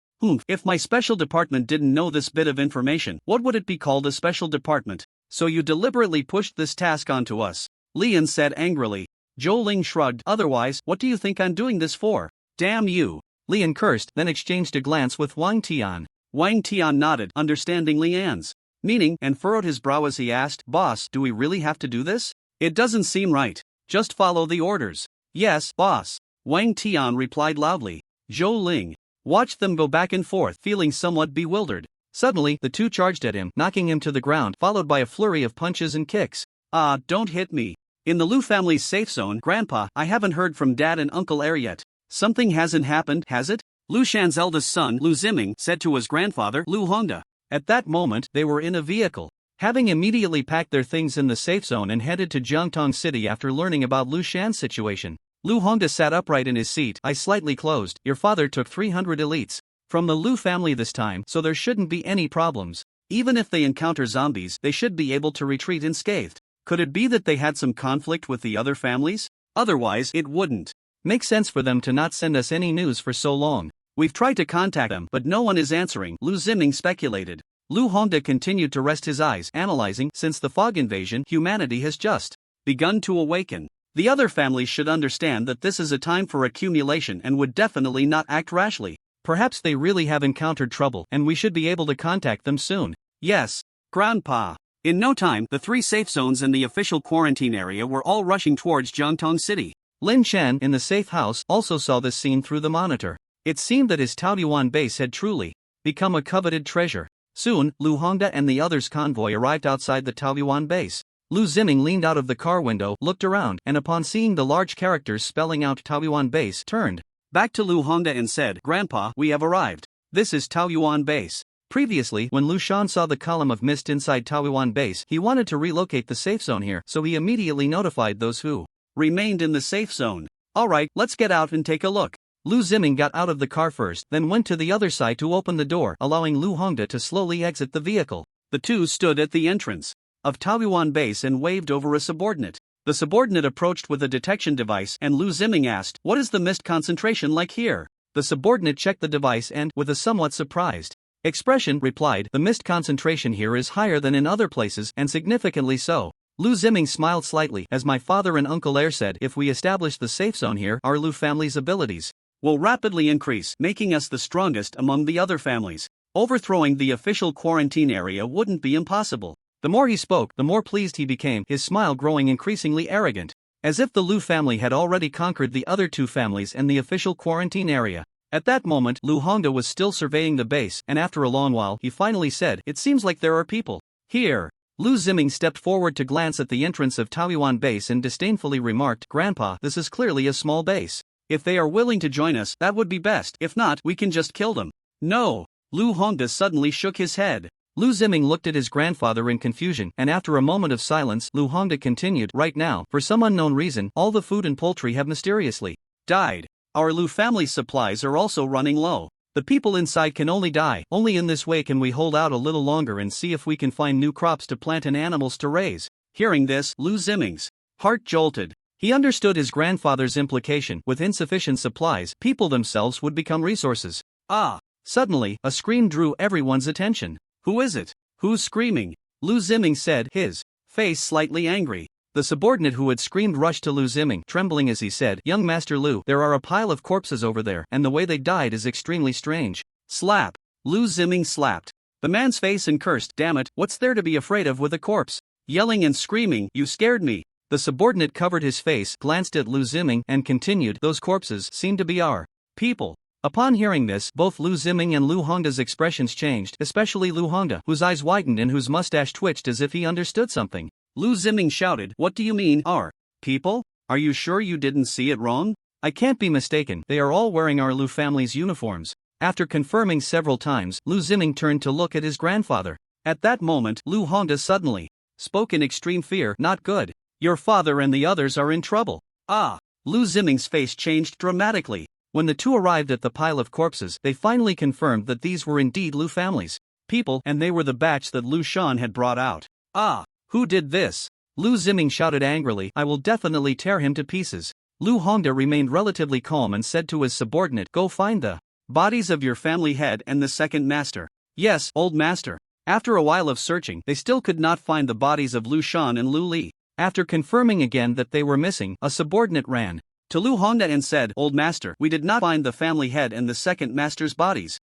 If my special department didn't know this bit of information, what would it be called, a special department? So you deliberately pushed this task onto us. Lian said angrily. Zhou Ling shrugged. Otherwise, what do you think I'm doing this for? Damn you. Lian cursed, then exchanged a glance with Wang Tian. Wang Tian nodded, understanding Lian's meaning, and furrowed his brow as he asked, Boss, do we really have to do this? It doesn't seem right. Just follow the orders. Yes, boss. Wang Tian replied loudly. Zhou Ling watched them go back and forth, feeling somewhat bewildered. Suddenly, the two charged at him, knocking him to the ground, followed by a flurry of punches and kicks. Ah, don't hit me. In the Lu family's safe zone, Grandpa, I haven't heard from Dad and Uncle Lair yet. Something hasn't happened, has it? Lu Shan's eldest son, Lu Ziming, said to his grandfather, Lu Hongda. At that moment, they were in a vehicle. Having immediately packed their things in the safe zone and headed to Jiangtong City after learning about Lu Shan's situation, Lu Hongda sat upright in his seat, eyes slightly closed. Your father took 300 elites from the Lu family this time, so there shouldn't be any problems. Even if they encounter zombies, they should be able to retreat unscathed. Could it be that they had some conflict with the other families? Otherwise, it wouldn't make sense for them to not send us any news for so long. We've tried to contact them, but no one is answering, Lu Ziming speculated. Lu Hongda continued to rest his eyes, analyzing. Since the fog invasion, humanity has just begun to awaken. The other families should understand that this is a time for accumulation and would definitely not act rashly. Perhaps they really have encountered trouble, and we should be able to contact them soon. Yes, Grandpa. In no time, the 3 safe zones in the official quarantine area were all rushing towards Jiangtong City. Lin Chen, in the safe house, also saw this scene through the monitor. It seemed that his Taoyuan base had truly become a coveted treasure. Soon, Lu Hongda and the others' convoy arrived outside the Taoyuan base. Lu Ziming leaned out of the car window, looked around, and upon seeing the large characters spelling out Taoyuan base, turned back to Lu Hongda and said, Grandpa, we have arrived. This is Taoyuan base. Previously, when Lu Shan saw the column of mist inside Taoyuan base, he wanted to relocate the safe zone here, so he immediately notified those who remained in the safe zone. Alright, let's get out and take a look. Lu Ziming got out of the car first, then went to the other side to open the door, allowing Lu Hongda to slowly exit the vehicle. The two stood at the entrance of Taoyuan base and waved over a subordinate. The subordinate approached with a detection device, and Lu Ziming asked, What is the mist concentration like here? The subordinate checked the device and, with a somewhat surprised expression, replied, The mist concentration here is higher than in other places, and significantly so. Lu Ziming smiled slightly. As my father and Uncle Lair said, if we establish the safe zone here, our Lu family's abilities will rapidly increase, making us the strongest among the other families. Overthrowing the official quarantine area wouldn't be impossible. The more he spoke, the more pleased he became, his smile growing increasingly arrogant. As if the Lu family had already conquered the other 2 families and the official quarantine area. At that moment, Lu Hongda was still surveying the base, and after a long while, he finally said, It seems like there are people here. Lu Ziming stepped forward to glance at the entrance of Taoyuan base and disdainfully remarked, Grandpa, this is clearly a small base. If they are willing to join us, that would be best. If not, we can just kill them. No. Lu Hongda suddenly shook his head. Lu Ziming looked at his grandfather in confusion, and after a moment of silence, Lu Hongda continued, Right now, for some unknown reason, all the food and poultry have mysteriously died. Our Lu family supplies are also running low. The people inside can only die. Only in this way can we hold out a little longer and see if we can find new crops to plant and animals to raise. Hearing this, Lu Ziming's heart jolted. He understood his grandfather's implication. With insufficient supplies, people themselves would become resources. Ah! Suddenly, a scream drew everyone's attention. Who is it? Who's screaming? Lu Ziming said, his face slightly angry. The subordinate who had screamed rushed to Lu Ziming, trembling as he said, Young Master Lu, there are a pile of corpses over there, and the way they died is extremely strange. Slap. Lu Ziming slapped the man's face and cursed, Damn it, what's there to be afraid of with a corpse? Yelling and screaming, You scared me. The subordinate covered his face, glanced at Lu Ziming, and continued, Those corpses seem to be our people. Upon hearing this, both Lu Ziming and Lu Hongda's expressions changed, especially Lu Hongda, whose eyes widened and whose mustache twitched as if he understood something. Lu Ziming shouted, What do you mean, our people? Are you sure you didn't see it wrong? I can't be mistaken, they are all wearing our Lu family's uniforms. After confirming several times, Lu Ziming turned to look at his grandfather. At that moment, Lu Hongda suddenly spoke in extreme fear, Not good. Your father and the others are in trouble. Ah! Lu Ziming's face changed dramatically. When the two arrived at the pile of corpses, they finally confirmed that these were indeed Lu family's people, and they were the batch that Lu Shan had brought out. Ah! Who did this? Lu Ziming shouted angrily, I will definitely tear him to pieces. Lu Hongda remained relatively calm and said to his subordinate, Go find the bodies of your family head and the second master. Yes, old master. After a while of searching, they still could not find the bodies of Lu Shan and Lu Li. After confirming again that they were missing, a subordinate ran to Lu Hongda and said, Old master, we did not find the family head and the second master's bodies.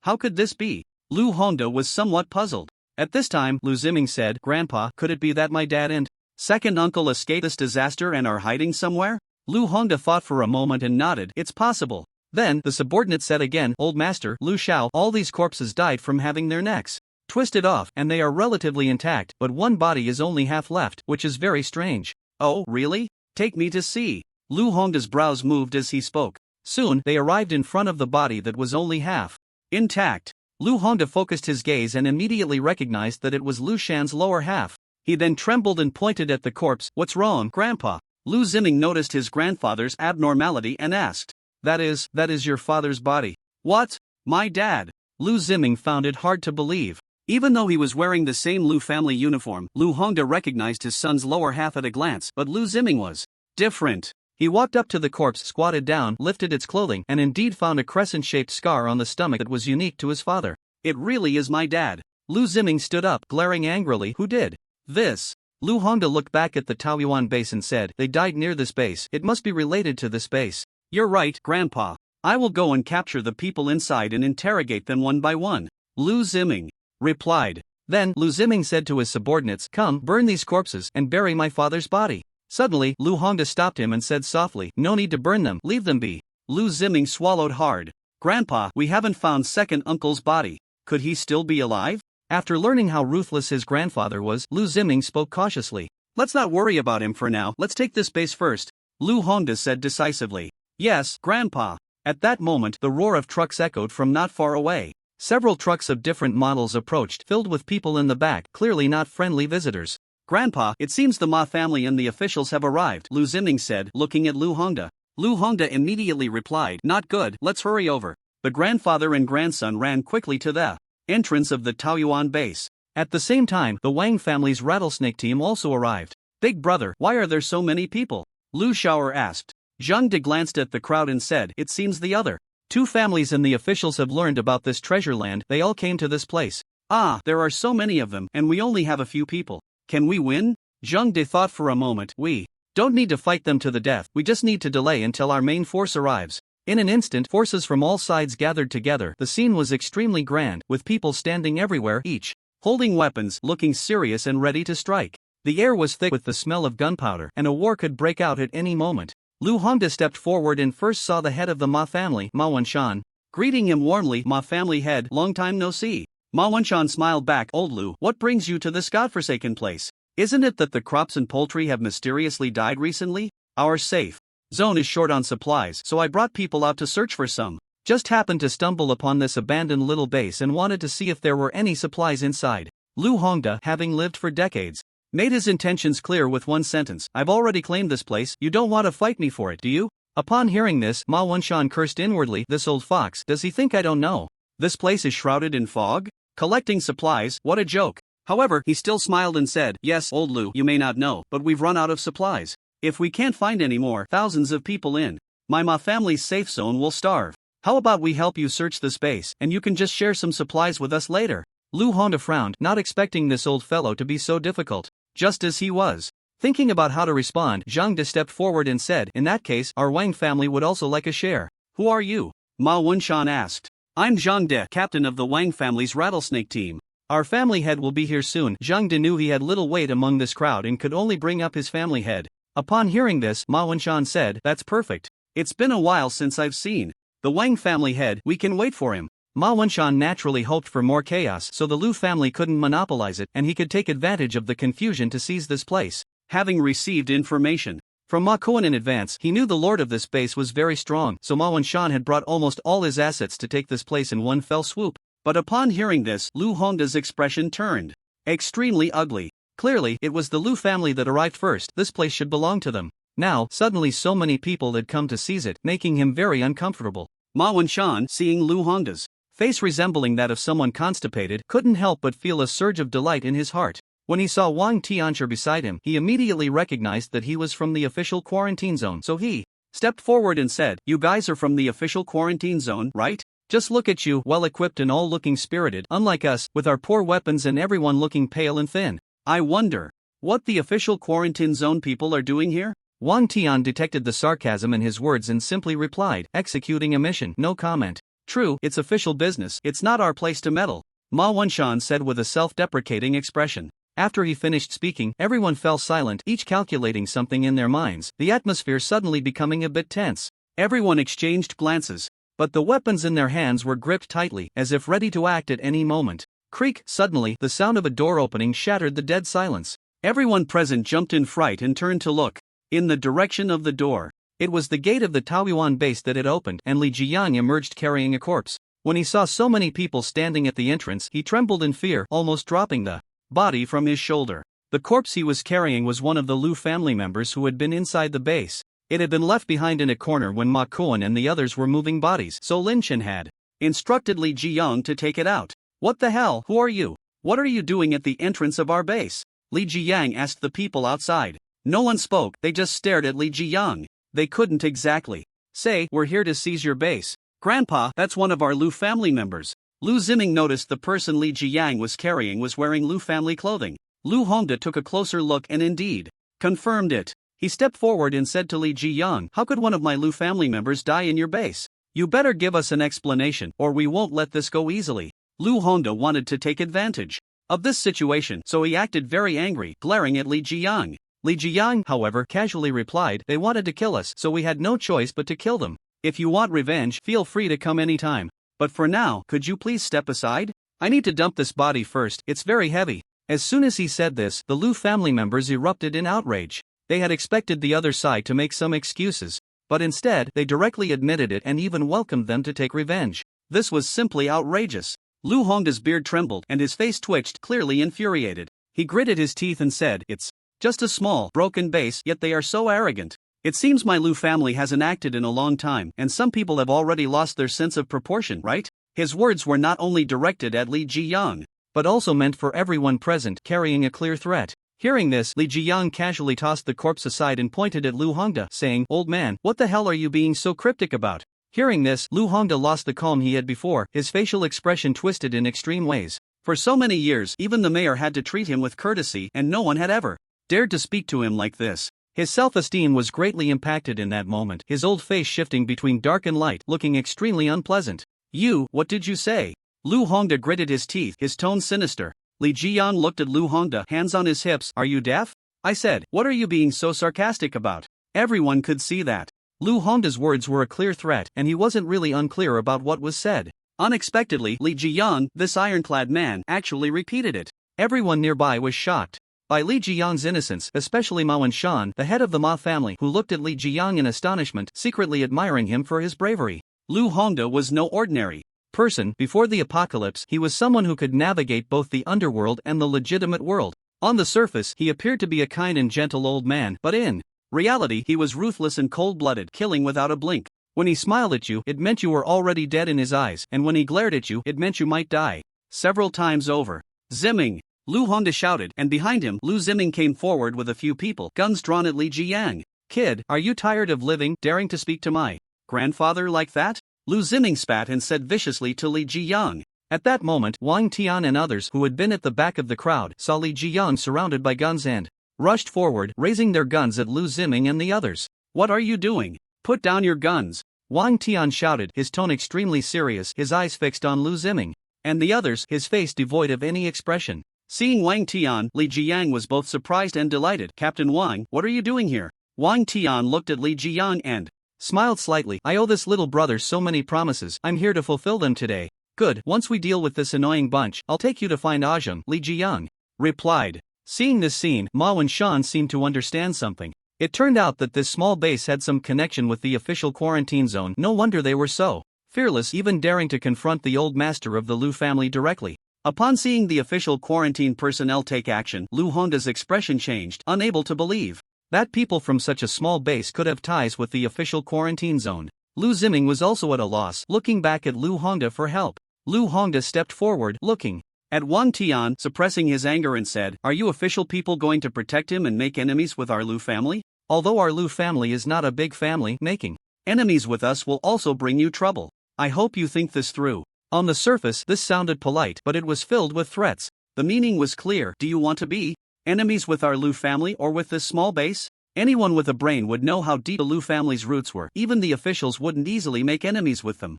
How could this be? Lu Hongda was somewhat puzzled. At this time, Lu Ziming said, Grandpa, could it be that my dad and second uncle escaped this disaster and are hiding somewhere? Lu Hongda thought for a moment and nodded, It's possible. Then, the subordinate said again, Old Master, Lu Xiao, all these corpses died from having their necks twisted off, and they are relatively intact, but one body is only half left, which is very strange. Oh, really? Take me to see. Lu Hongda's brows moved as he spoke. Soon, they arrived in front of the body that was only half intact. Lu Hongda focused his gaze and immediately recognized that it was Lu Shan's lower half. He then trembled and pointed at the corpse. What's wrong, Grandpa? Lu Ziming noticed his grandfather's abnormality and asked. That is your father's body. What? My dad? Lu Ziming found it hard to believe. Even though he was wearing the same Lu family uniform, Lu Hongda recognized his son's lower half at a glance, but Lu Ziming was different. He walked up to the corpse, squatted down, lifted its clothing, and indeed found a crescent-shaped scar on the stomach that was unique to his father. It really is my dad. Lu Ziming stood up, glaring angrily. Who did this? Lu Hongda looked back at the Taoyuan base and said, They died near this base. It must be related to this base. You're right, Grandpa. I will go and capture the people inside and interrogate them one by one. Lu Ziming replied. Then, Lu Ziming said to his subordinates, Come, burn these corpses, and bury my father's body. Suddenly, Lu Hongda stopped him and said softly, No need to burn them, leave them be. Lu Ziming swallowed hard. Grandpa, we haven't found second uncle's body. Could he still be alive? After learning how ruthless his grandfather was, Lu Ziming spoke cautiously. Let's not worry about him for now, let's take this base first. Lu Hongda said decisively. Yes, Grandpa. At that moment, the roar of trucks echoed from not far away. Several trucks of different models approached, filled with people in the back, clearly not friendly visitors. Grandpa, it seems the Ma family and the officials have arrived, Lu Ziming said, looking at Lu Hongda. Lu Hongda immediately replied, Not good, let's hurry over. The grandfather and grandson ran quickly to the entrance of the Taoyuan base. At the same time, the Wang family's rattlesnake team also arrived. Big brother, why are there so many people? Lu Xiaoer asked. Zhang De glanced at the crowd and said, It seems the other two families and the officials have learned about this treasure land. They all came to this place. Ah, there are so many of them, and we only have a few people. Can we win? Zhang De thought for a moment. We don't need to fight them to the death, we just need to delay until our main force arrives. In an instant, forces from all sides gathered together. The scene was extremely grand, with people standing everywhere, each holding weapons, looking serious and ready to strike. The air was thick with the smell of gunpowder, and a war could break out at any moment. Lu Hongda stepped forward and first saw the head of the Ma family, Ma Wenshan. Greeting him warmly, Ma family head, long time no see. Ma Wenshan smiled back, Old Lu, what brings you to this godforsaken place? Isn't it that the crops and poultry have mysteriously died recently? Our safe zone is short on supplies, so I brought people out to search for some. Just happened to stumble upon this abandoned little base and wanted to see if there were any supplies inside. Lu Hongda, having lived for decades, made his intentions clear with one sentence. I've already claimed this place, you don't want to fight me for it, do you? Upon hearing this, Ma Wenshan cursed inwardly, This old fox, does he think I don't know? This place is shrouded in fog? Collecting supplies, what a joke. However, he still smiled and said, Yes, Old Lu, you may not know, but we've run out of supplies. If we can't find any more, thousands of people in my Ma family's safe zone will starve. How about we help you search this base, and you can just share some supplies with us later? Lu Hongda frowned, not expecting this old fellow to be so difficult. Just as he was thinking about how to respond, Zhang De stepped forward and said, In that case, our Wang family would also like a share. Who are you? Ma Wenshan asked. I'm Zhang De, captain of the Wang family's rattlesnake team. Our family head will be here soon. Zhang De knew he had little weight among this crowd and could only bring up his family head. Upon hearing this, Ma Wenshan said, That's perfect. It's been a while since I've seen the Wang family head, we can wait for him. Ma Wenshan naturally hoped for more chaos so the Lu family couldn't monopolize it and he could take advantage of the confusion to seize this place. Having received information from Ma Kuan in advance, he knew the lord of this base was very strong, so Ma Wenshan had brought almost all his assets to take this place in one fell swoop. But upon hearing this, Lu Hongda's expression turned extremely ugly. Clearly, it was the Lu family that arrived first, this place should belong to them. Now, suddenly so many people had come to seize it, making him very uncomfortable. Ma Wenshan, seeing Lu Hongda's face resembling that of someone constipated, couldn't help but feel a surge of delight in his heart. When he saw Wang Tianchi beside him, he immediately recognized that he was from the official quarantine zone, so he stepped forward and said, You guys are from the official quarantine zone, right? Just look at you, well equipped and all looking spirited, unlike us, with our poor weapons and everyone looking pale and thin. I wonder what the official quarantine zone people are doing here? Wang Tian detected the sarcasm in his words and simply replied, Executing a mission, no comment. True, it's official business, it's not our place to meddle, Ma Wenshan said with a self-deprecating expression. After he finished speaking, everyone fell silent, each calculating something in their minds, the atmosphere suddenly becoming a bit tense. Everyone exchanged glances. but the weapons in their hands were gripped tightly, as if ready to act at any moment. Creak! Suddenly, the sound of a door opening shattered the dead silence. Everyone present jumped in fright and turned to look in the direction of the door. It was the gate of the Taoyuan base that had opened, and Li Jiang emerged carrying a corpse. When he saw so many people standing at the entrance, he trembled in fear, almost dropping the body from his shoulder. The corpse he was carrying was one of the Lu family members who had been inside the base. It had been left behind in a corner when Ma Kuan and the others were moving bodies, so Lin Chen had instructed Li Jiang to take it out. What the hell? Who are you? What are you doing at the entrance of our base? Li Jiang asked the people outside. No one spoke, they just stared at Li Jiang. They couldn't exactly say, we're here to seize your base. Grandpa, that's one of our Lu family members. Lu Ziming noticed the person Li Jiang was carrying was wearing Lu family clothing. Lu Hongda took a closer look and indeed confirmed it. He stepped forward and said to Li Jiang, how could one of my Lu family members die in your base? You better give us an explanation, or we won't let this go easily. Lu Hongda wanted to take advantage of this situation, so he acted very angry, glaring at Li Jiang. Li Jiang, however, casually replied, they wanted to kill us, so we had no choice but to kill them. If you want revenge, feel free to come anytime. But for now, could you please step aside? I need to dump this body first, it's very heavy. As soon as he said this, the Lu family members erupted in outrage. They had expected the other side to make some excuses, but instead, they directly admitted it and even welcomed them to take revenge. This was simply outrageous. Lu Hongda's beard trembled and his face twitched, clearly infuriated. He gritted his teeth and said, it's just a small, broken base, yet they are so arrogant. It seems my Lu family hasn't acted in a long time, and some people have already lost their sense of proportion, right? His words were not only directed at Li Jiang, but also meant for everyone present, carrying a clear threat. Hearing this, Li Jiang casually tossed the corpse aside and pointed at Lu Hongda, saying, old man, what the hell are you being so cryptic about? Hearing this, Lu Hongda lost the calm he had before, his facial expression twisted in extreme ways. For so many years, even the mayor had to treat him with courtesy, and no one had ever dared to speak to him like this. His self-esteem was greatly impacted in that moment, his old face shifting between dark and light, looking extremely unpleasant. You, what did you say? Lu Hongda gritted his teeth, his tone sinister. Li Jiang looked at Lu Hongda, hands on his hips. Are you deaf? I said, what are you being so sarcastic about? Everyone could see that Lu Hongda's words were a clear threat, and he wasn't really unclear about what was said. Unexpectedly, Li Jiang, this ironclad man, actually repeated it. Everyone nearby was shocked by Li Jiang's innocence, especially Ma Wenshan, the head of the Ma family, who looked at Li Jiang in astonishment, secretly admiring him for his bravery. Lu Hongda was no ordinary person. Before the apocalypse, he was someone who could navigate both the underworld and the legitimate world. On the surface, he appeared to be a kind and gentle old man, but in reality, he was ruthless and cold-blooded, killing without a blink. When he smiled at you, it meant you were already dead in his eyes, and when he glared at you, it meant you might die. Several times over. Ziming! Lu Hongda shouted, and behind him, Lu Ziming came forward with a few people, guns drawn at Li Jiang. Kid, are you tired of living, daring to speak to my grandfather like that? Lu Ziming spat and said viciously to Li Jiang. At that moment, Wang Tian and others who had been at the back of the crowd saw Li Jiang surrounded by guns and rushed forward, raising their guns at Lu Ziming and the others. What are you doing? Put down your guns! Wang Tian shouted, his tone extremely serious, his eyes fixed on Lu Ziming. And the others, his face devoid of any expression. Seeing Wang Tian, Li Jiang was both surprised and delighted. Captain Wang, what are you doing here? Wang Tian looked at Li Jiang and smiled slightly. I owe this little brother so many promises, I'm here to fulfill them today. Good, once we deal with this annoying bunch, I'll take you to find Ajum, Li Jiang replied. Seeing this scene, Ma Wenshan seemed to understand something. It turned out that this small base had some connection with the official quarantine zone. No wonder they were so fearless, even daring to confront the old master of the Lu family directly. Upon seeing the official quarantine personnel take action, Lu Hongda's expression changed, unable to believe that people from such a small base could have ties with the official quarantine zone. Lu Ziming was also at a loss, looking back at Lu Hongda for help. Lu Hongda stepped forward, looking at Wang Tian, suppressing his anger and said, are you official people going to protect him and make enemies with our Lu family? Although our Lu family is not a big family, making enemies with us will also bring you trouble. I hope you think this through. On the surface, this sounded polite, but it was filled with threats. The meaning was clear. Do you want to be enemies with our Lu family or with this small base? Anyone with a brain would know how deep the Lu family's roots were. Even the officials wouldn't easily make enemies with them.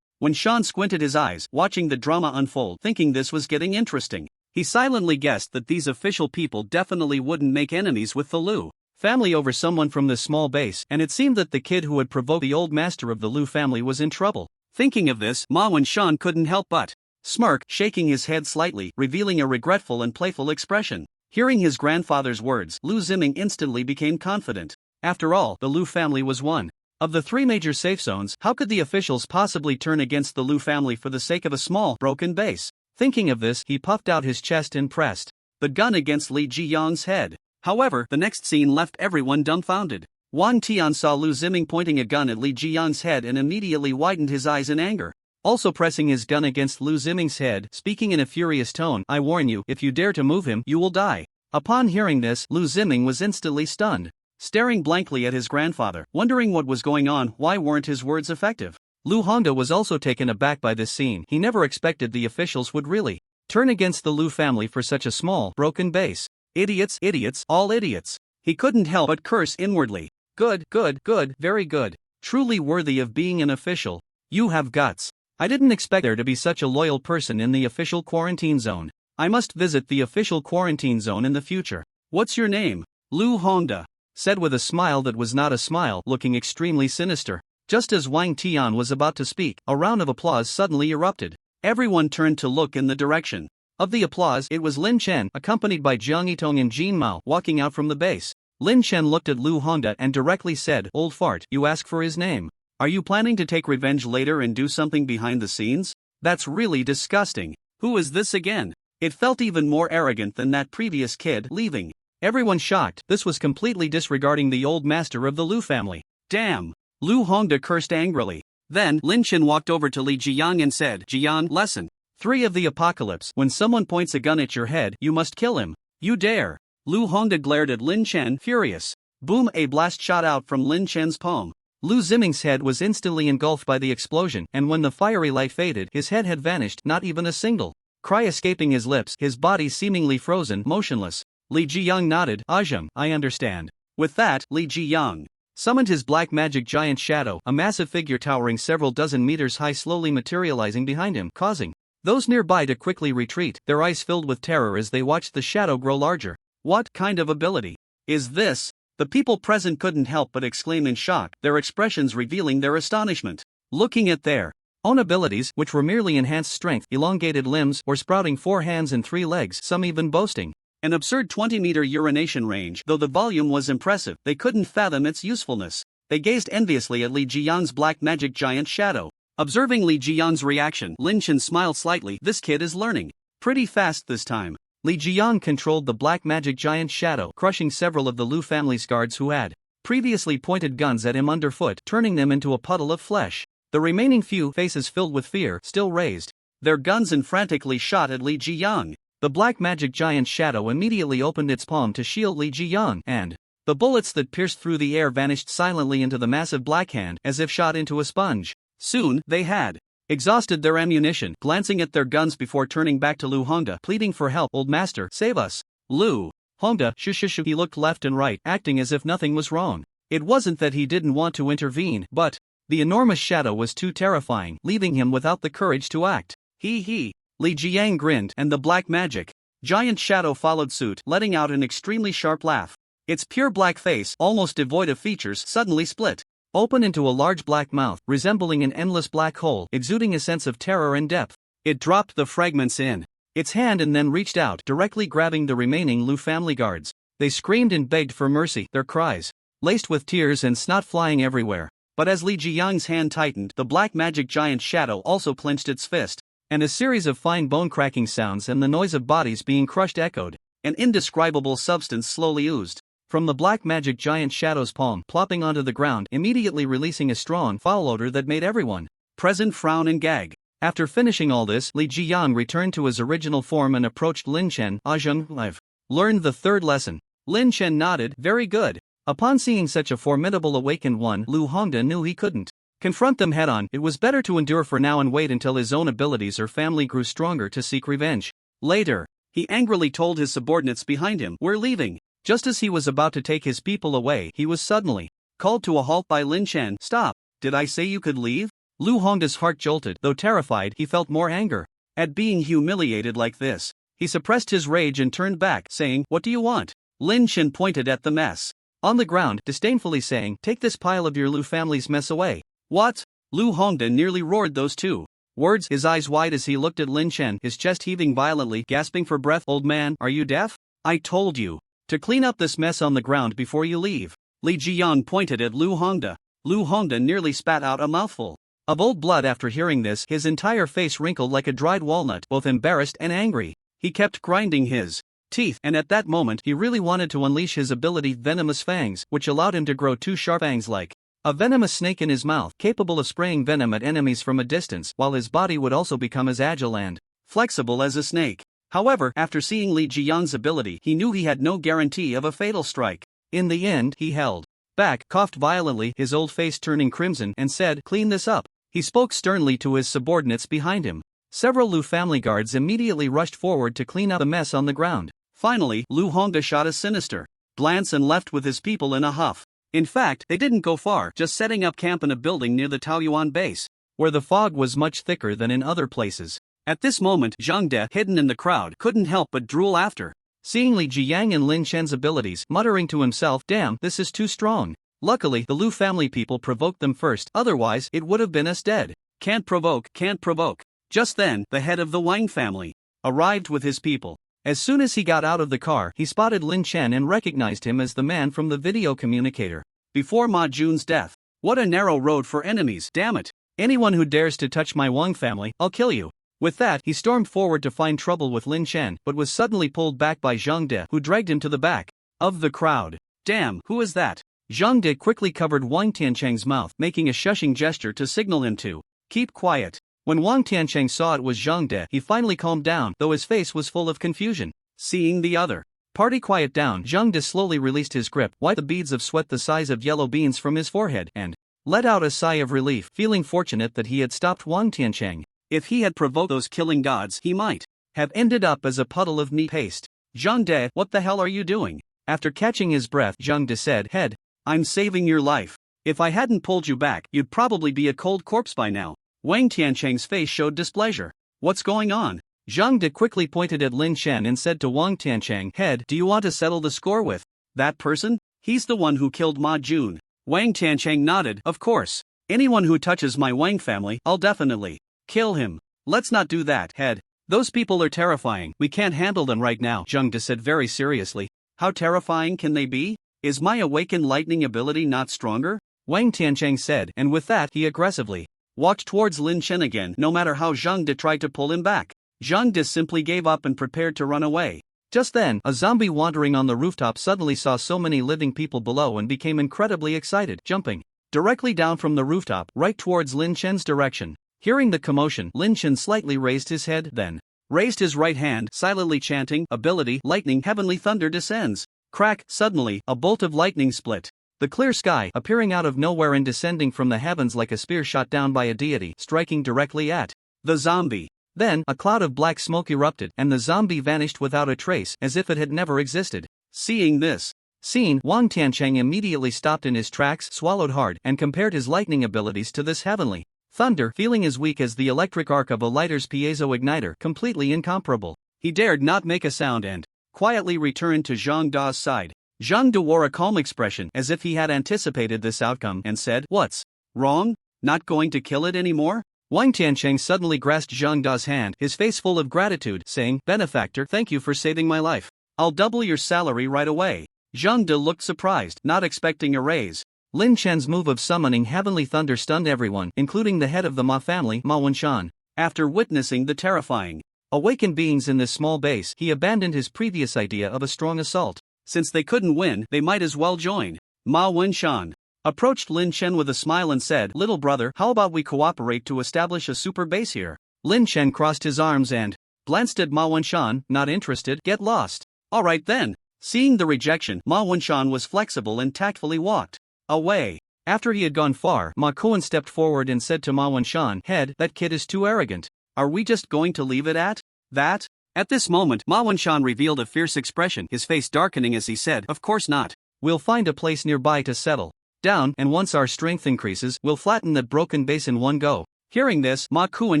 When Sean squinted his eyes, watching the drama unfold, thinking this was getting interesting, he silently guessed that these official people definitely wouldn't make enemies with the Lu family over someone from this small base, and it seemed that the kid who had provoked the old master of the Lu family was in trouble. Thinking of this, Ma Wen-shan couldn't help but smirk, shaking his head slightly, revealing a regretful and playful expression. Hearing his grandfather's words, Lu Ziming instantly became confident. After all, the Lu family was one of the 3 major safe zones. How could the officials possibly turn against the Lu family for the sake of a small, broken base? Thinking of this, he puffed out his chest and pressed the gun against Li Jiyang's head. However, the next scene left everyone dumbfounded. Wang Tian saw Lu Ziming pointing a gun at Li Jiyang's head and immediately widened his eyes in anger. Also pressing his gun against Lu Ziming's head, speaking in a furious tone, "I warn you, if you dare to move him, you will die." Upon hearing this, Lu Ziming was instantly stunned, staring blankly at his grandfather, wondering what was going on. Why weren't his words effective? Lu Hongda was also taken aback by this scene. He never expected the officials would really turn against the Lu family for such a small, broken base. Idiots, idiots, all idiots. He couldn't help but curse inwardly. Good, good, good, very good. Truly worthy of being an official. You have guts. I didn't expect there to be such a loyal person in the official quarantine zone. I must visit the official quarantine zone in the future. What's your name? Lu Hongda said with a smile that was not a smile, looking extremely sinister. Just as Wang Tian was about to speak, a round of applause suddenly erupted. Everyone turned to look in the direction of the applause. It was Lin Chen, accompanied by Jiang Yitong and Jin Mao, walking out from the base. Lin Chen looked at Lu Hongda and directly said, "Old fart, you ask for his name. Are you planning to take revenge later and do something behind the scenes? That's really disgusting. Who is this again?" It felt even more arrogant than that previous kid leaving. Everyone shocked. This was completely disregarding the old master of the Lu family. Damn! Lu Hongda cursed angrily. Then, Lin Chen walked over to Li Jiyang and said, "Jiyan, lesson 3 of the apocalypse. When someone points a gun at your head, you must kill him. You dare." Lu Hongda glared at Lin Chen, furious. Boom! A blast shot out from Lin Chen's palm. Lu Ziming's head was instantly engulfed by the explosion, and when the fiery light faded, his head had vanished, not even a single cry escaping his lips, his body seemingly frozen, motionless. Li Jiyang nodded. "Ajum, I understand." With that, Li Jiyang summoned his black magic giant shadow, a massive figure towering several dozen meters high, slowly materializing behind him, causing those nearby to quickly retreat, their eyes filled with terror as they watched the shadow grow larger. What kind of ability is this? The people present couldn't help but exclaim in shock, their expressions revealing their astonishment. Looking at their own abilities, which were merely enhanced strength, elongated limbs, or sprouting 4 hands and 3 legs, some even boasting an absurd 20-meter urination range. Though the volume was impressive, they couldn't fathom its usefulness. They gazed enviously at Li Jiyang's black magic giant shadow. Observing Li Jiyang's reaction, Lin Chen smiled slightly. This kid is learning pretty fast this time. Li Jiyang controlled the black magic giant shadow, crushing several of the Lu family's guards who had previously pointed guns at him underfoot, turning them into a puddle of flesh. The remaining few, faces filled with fear, still raised their guns and frantically shot at Li Jiyang. The black magic giant shadow immediately opened its palm to shield Li Jiyang, and the bullets that pierced through the air vanished silently into the massive black hand, as if shot into a sponge. Soon, they had exhausted their ammunition, glancing at their guns before turning back to Lu Hongda, pleading for help. "Old master, save us." Lu Hongda, shh. He looked left and right, acting as if nothing was wrong. It wasn't that he didn't want to intervene, but the enormous shadow was too terrifying, leaving him without the courage to act. He. Li Jiyang grinned, and the black magic giant shadow followed suit, letting out an extremely sharp laugh. Its pure black face, almost devoid of features, suddenly split open into a large black mouth, resembling an endless black hole, exuding a sense of terror and depth. It dropped the fragments in its hand and then reached out, directly grabbing the remaining Lu family guards. They screamed and begged for mercy, their cries laced with tears and snot flying everywhere. But as Li Jiyang's hand tightened, the black magic giant shadow also clenched its fist, and a series of fine bone-cracking sounds and the noise of bodies being crushed echoed. An indescribable substance slowly oozed from the black magic giant shadow's palm, plopping onto the ground, immediately releasing a strong, foul odor that made everyone present frown and gag. After finishing all this, Li Jiyang returned to his original form and approached Lin Chen. "Ajun, I've learned the 3rd lesson." Lin Chen nodded. "Very good." Upon seeing such a formidable awakened one, Lu Hongda knew he couldn't confront them head-on. It was better to endure for now and wait until his own abilities or family grew stronger to seek revenge. Later, he angrily told his subordinates behind him, "We're leaving." Just as he was about to take his people away, he was suddenly called to a halt by Lin Chen. "Stop! Did I say you could leave?" Lu Hongda's heart jolted. Though terrified, he felt more anger at being humiliated like this. He suppressed his rage and turned back, saying, "What do you want?" Lin Chen pointed at the mess. on the ground, disdainfully saying, "Take this pile of your Lu family's mess away." "What?" Lu Hongda nearly roared those two words, his eyes wide as he looked at Lin Chen, his chest heaving violently, gasping for breath. "Old man, are you deaf? I told you to clean up this mess on the ground before you leave." Li Jiang pointed at Lu Hongda. Lu Hongda nearly spat out a mouthful of old blood after hearing this, his entire face wrinkled like a dried walnut, both embarrassed and angry. He kept grinding his teeth, and at that moment he really wanted to unleash his ability Venomous Fangs, which allowed him to grow two sharp fangs like a venomous snake in his mouth, capable of spraying venom at enemies from a distance, while his body would also become as agile and flexible as a snake. However, after seeing Li Jiang's ability, he knew he had no guarantee of a fatal strike. In the end, he held back, coughed violently, his old face turning crimson, and said, "Clean this up." He spoke sternly to his subordinates behind him. Several Lu family guards immediately rushed forward to clean up the mess on the ground. Finally, Lu Hongda shot a sinister glance and left with his people in a huff. In fact, they didn't go far, just setting up camp in a building near the Taoyuan base, where the fog was much thicker than in other places. At this moment, Zhang De, hidden in the crowd, couldn't help but drool after seeing Li Jiang and Lin Chen's abilities, muttering to himself, "Damn, this is too strong." Luckily, the Lu family people provoked them first, otherwise it would have been us dead. Can't provoke, can't provoke. Just then, the head of the Wang family arrived with his people. As soon as he got out of the car, he spotted Lin Chen and recognized him as the man from the video communicator before Ma Jun's death. "What a narrow road for enemies, damn it. Anyone who dares to touch my Wang family, I'll kill you." With that, he stormed forward to find trouble with Lin Chen, but was suddenly pulled back by Zhang De, who dragged him to the back of the crowd. "Damn, who is that?" Zhang De quickly covered Wang Tiancheng's mouth, making a shushing gesture to signal him to keep quiet. When Wang Tiancheng saw it was Zhang De, he finally calmed down, though his face was full of confusion. Seeing the other party quiet down, Zhang De slowly released his grip, wiped the beads of sweat the size of yellow beans from his forehead, and let out a sigh of relief, feeling fortunate that he had stopped Wang Tiancheng. If he had provoked those killing gods, he might have ended up as a puddle of meat paste. "Zhang De, what the hell are you doing?" After catching his breath, Zhang De said, "Head, I'm saving your life. If I hadn't pulled you back, you'd probably be a cold corpse by now." Wang Tiancheng's face showed displeasure. "What's going on?" Zhang De quickly pointed at Lin Chen and said to Wang Tiancheng, "Head, do you want to settle the score with that person? He's the one who killed Ma Jun." Wang Tiancheng nodded, "Of course. Anyone who touches my Wang family, I'll definitely kill him." "Let's not do that, Head. Those people are terrifying, we can't handle them right now," Zhang De said very seriously. "How terrifying can they be? Is my awakened lightning ability not stronger?" Wang Tiancheng said, and with that he aggressively walked towards Lin Chen again, no matter how Zhang De tried to pull him back. Zhang De simply gave up and prepared to run away. Just then, a zombie wandering on the rooftop suddenly saw so many living people below and became incredibly excited, jumping directly down from the rooftop, right towards Lin Chen's direction. Hearing the commotion, Lin Chen slightly raised his head, then raised his right hand, silently chanting, "Ability, lightning, heavenly thunder descends." Crack, suddenly, a bolt of lightning split the clear sky, appearing out of nowhere and descending from the heavens like a spear shot down by a deity, striking directly at the zombie. Then, a cloud of black smoke erupted, and the zombie vanished without a trace, as if it had never existed. Seeing this scene, Wang Tiancheng immediately stopped in his tracks, swallowed hard, and compared his lightning abilities to this heavenly thunder, feeling as weak as the electric arc of a lighter's piezo igniter, completely incomparable. He dared not make a sound and quietly returned to Zhang Da's side. Zhang De wore a calm expression, as if he had anticipated this outcome, and said, "What's wrong? Not going to kill it anymore?" Wang Tiancheng suddenly grasped Zhang Da's hand, his face full of gratitude, saying, "Benefactor, thank you for saving my life. I'll double your salary right away." Zhang De looked surprised, not expecting a raise. Lin Chen's move of summoning heavenly thunder stunned everyone, including the head of the Ma family, Ma Wenshan. After witnessing the terrifying awakened beings in this small base, he abandoned his previous idea of a strong assault. Since they couldn't win, they might as well join. Ma Wenshan approached Lin Chen with a smile and said, "Little brother, how about we cooperate to establish a super base here?" Lin Chen crossed his arms and glanced at Ma Wenshan, not interested. "Get lost." "Alright then." Seeing the rejection, Ma Wenshan was flexible and tactfully walked away. After he had gone far, Ma Kuan stepped forward and said to Ma Wenshan, "Head, that kid is too arrogant. Are we just going to leave it at that?" At this moment, Ma Wenshan revealed a fierce expression, his face darkening as he said, "Of course not. We'll find a place nearby to settle down, and once our strength increases, we'll flatten that broken base in one go." Hearing this, Ma Kuan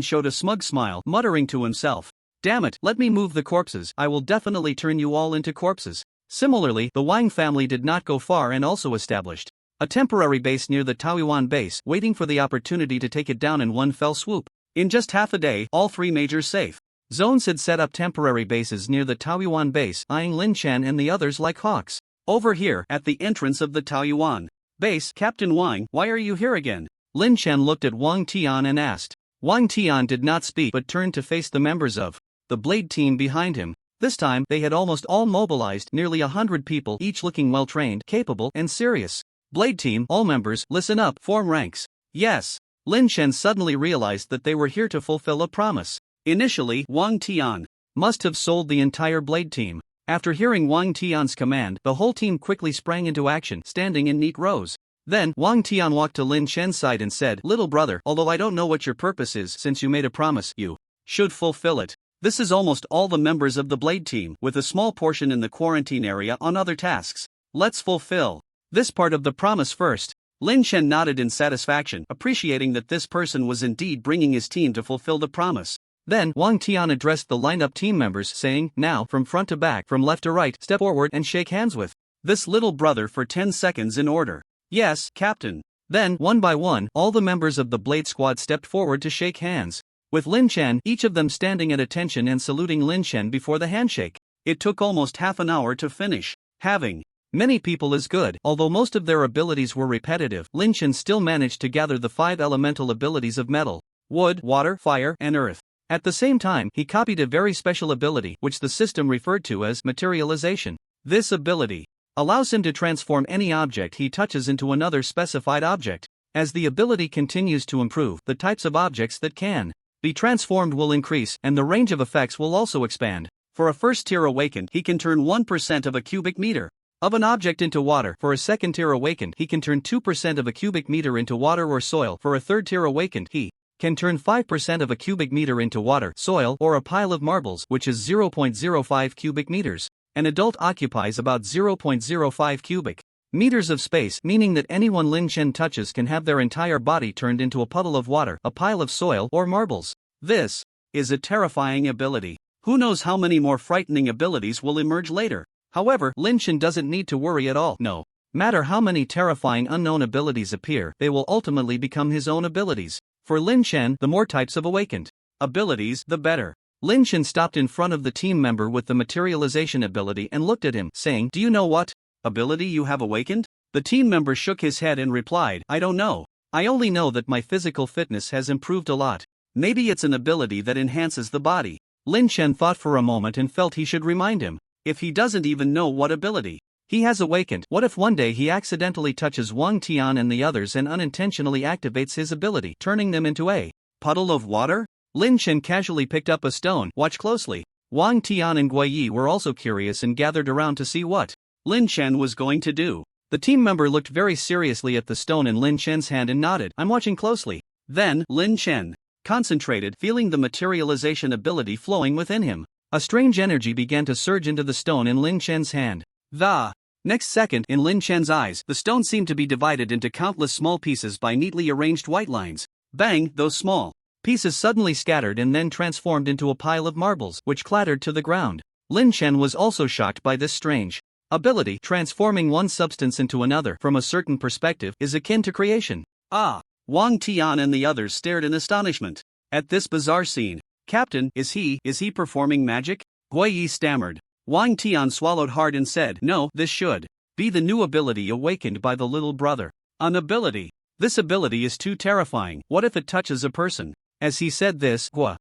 showed a smug smile, muttering to himself, "Damn it, let me move the corpses, I will definitely turn you all into corpses." Similarly, the Wang family did not go far and also established a temporary base near the Taoyuan base, waiting for the opportunity to take it down in one fell swoop. In just half a day, all 3 major safe zones had set up temporary bases near the Taoyuan base, eyeing Lin Chen and the others like hawks. Over here, at the entrance of the Taoyuan base, Captain Wang, why are you here again? Lin Chen looked at Wang Tian and asked. Wang Tian did not speak but turned to face the members of the Blade team behind him. This time, they had almost all mobilized, nearly 100 people, each looking well-trained, capable, and serious. Blade team, all members, listen up, form ranks. Yes. Lin Chen suddenly realized that they were here to fulfill a promise. Initially, Wang Tian must have sold the entire Blade team. After hearing Wang Tian's command, the whole team quickly sprang into action, standing in neat rows. Then, Wang Tian walked to Lin Chen's side and said, "Little brother, although I don't know what your purpose is, since you made a promise, you should fulfill it. This is almost all the members of the Blade team, with a small portion in the quarantine area on other tasks. Let's fulfill this part of the promise first." Lin Chen nodded in satisfaction, appreciating that this person was indeed bringing his team to fulfill the promise. Then, Wang Tian addressed the lined-up team members, saying, "Now, from front to back, from left to right, step forward and shake hands with this little brother for 10 seconds in order." "Yes, Captain." Then, one by one, all the members of the Blade squad stepped forward to shake hands with Lin Chen, each of them standing at attention and saluting Lin Chen before the handshake. It took almost half an hour to finish. Having many people is good. Although most of their abilities were repetitive, Lin Chen still managed to gather the 5 elemental abilities of metal, wood, water, fire, and earth. At the same time, he copied a very special ability, which the system referred to as materialization. This ability allows him to transform any object he touches into another specified object. As the ability continues to improve, the types of objects that can be transformed will increase, and the range of effects will also expand. For a first-tier awakened, he can turn 1% of a cubic meter of an object into water. For a second-tier awakened, he can turn 2% of a cubic meter into water or soil. For a third-tier awakened, he can turn 5% of a cubic meter into water, soil, or a pile of marbles, which is 0.05 cubic meters. An adult occupies about 0.05 cubic meters of space, meaning that anyone Lin Chen touches can have their entire body turned into a puddle of water, a pile of soil, or marbles. This is a terrifying ability. Who knows how many more frightening abilities will emerge later? However, Lin Chen doesn't need to worry at all. No matter how many terrifying unknown abilities appear, they will ultimately become his own abilities. For Lin Chen, the more types of awakened abilities, the better. Lin Chen stopped in front of the team member with the materialization ability and looked at him, saying, "Do you know what ability you have awakened?" The team member shook his head and replied, "I don't know. I only know that my physical fitness has improved a lot. Maybe it's an ability that enhances the body." Lin Chen thought for a moment and felt he should remind him. If he doesn't even know what ability he has awakened, what if one day he accidentally touches Wang Tian and the others and unintentionally activates his ability, turning them into a puddle of water? Lin Chen casually picked up a stone. Watch closely. Wang Tian and Guiyi were also curious and gathered around to see what Lin Chen was going to do. The team member looked very seriously at the stone in Lin Chen's hand and nodded, "I'm watching closely." Then, Lin Chen concentrated, feeling the materialization ability flowing within him. A strange energy began to surge into the stone in Lin Chen's hand. The next second, in Lin Chen's eyes, the stone seemed to be divided into countless small pieces by neatly arranged white lines. Bang! Those small pieces suddenly scattered and then transformed into a pile of marbles, which clattered to the ground. Lin Chen was also shocked by this strange ability. Transforming one substance into another from a certain perspective is akin to creation. Ah! Wang Tian and the others stared in astonishment at this bizarre scene. "Captain, is he performing magic?" Guiyi stammered. Wang Tian swallowed hard and said, "No, this should be the new ability awakened by the little brother." "An ability? This ability is too terrifying. What if it touches a person?" As he said this, Guiyi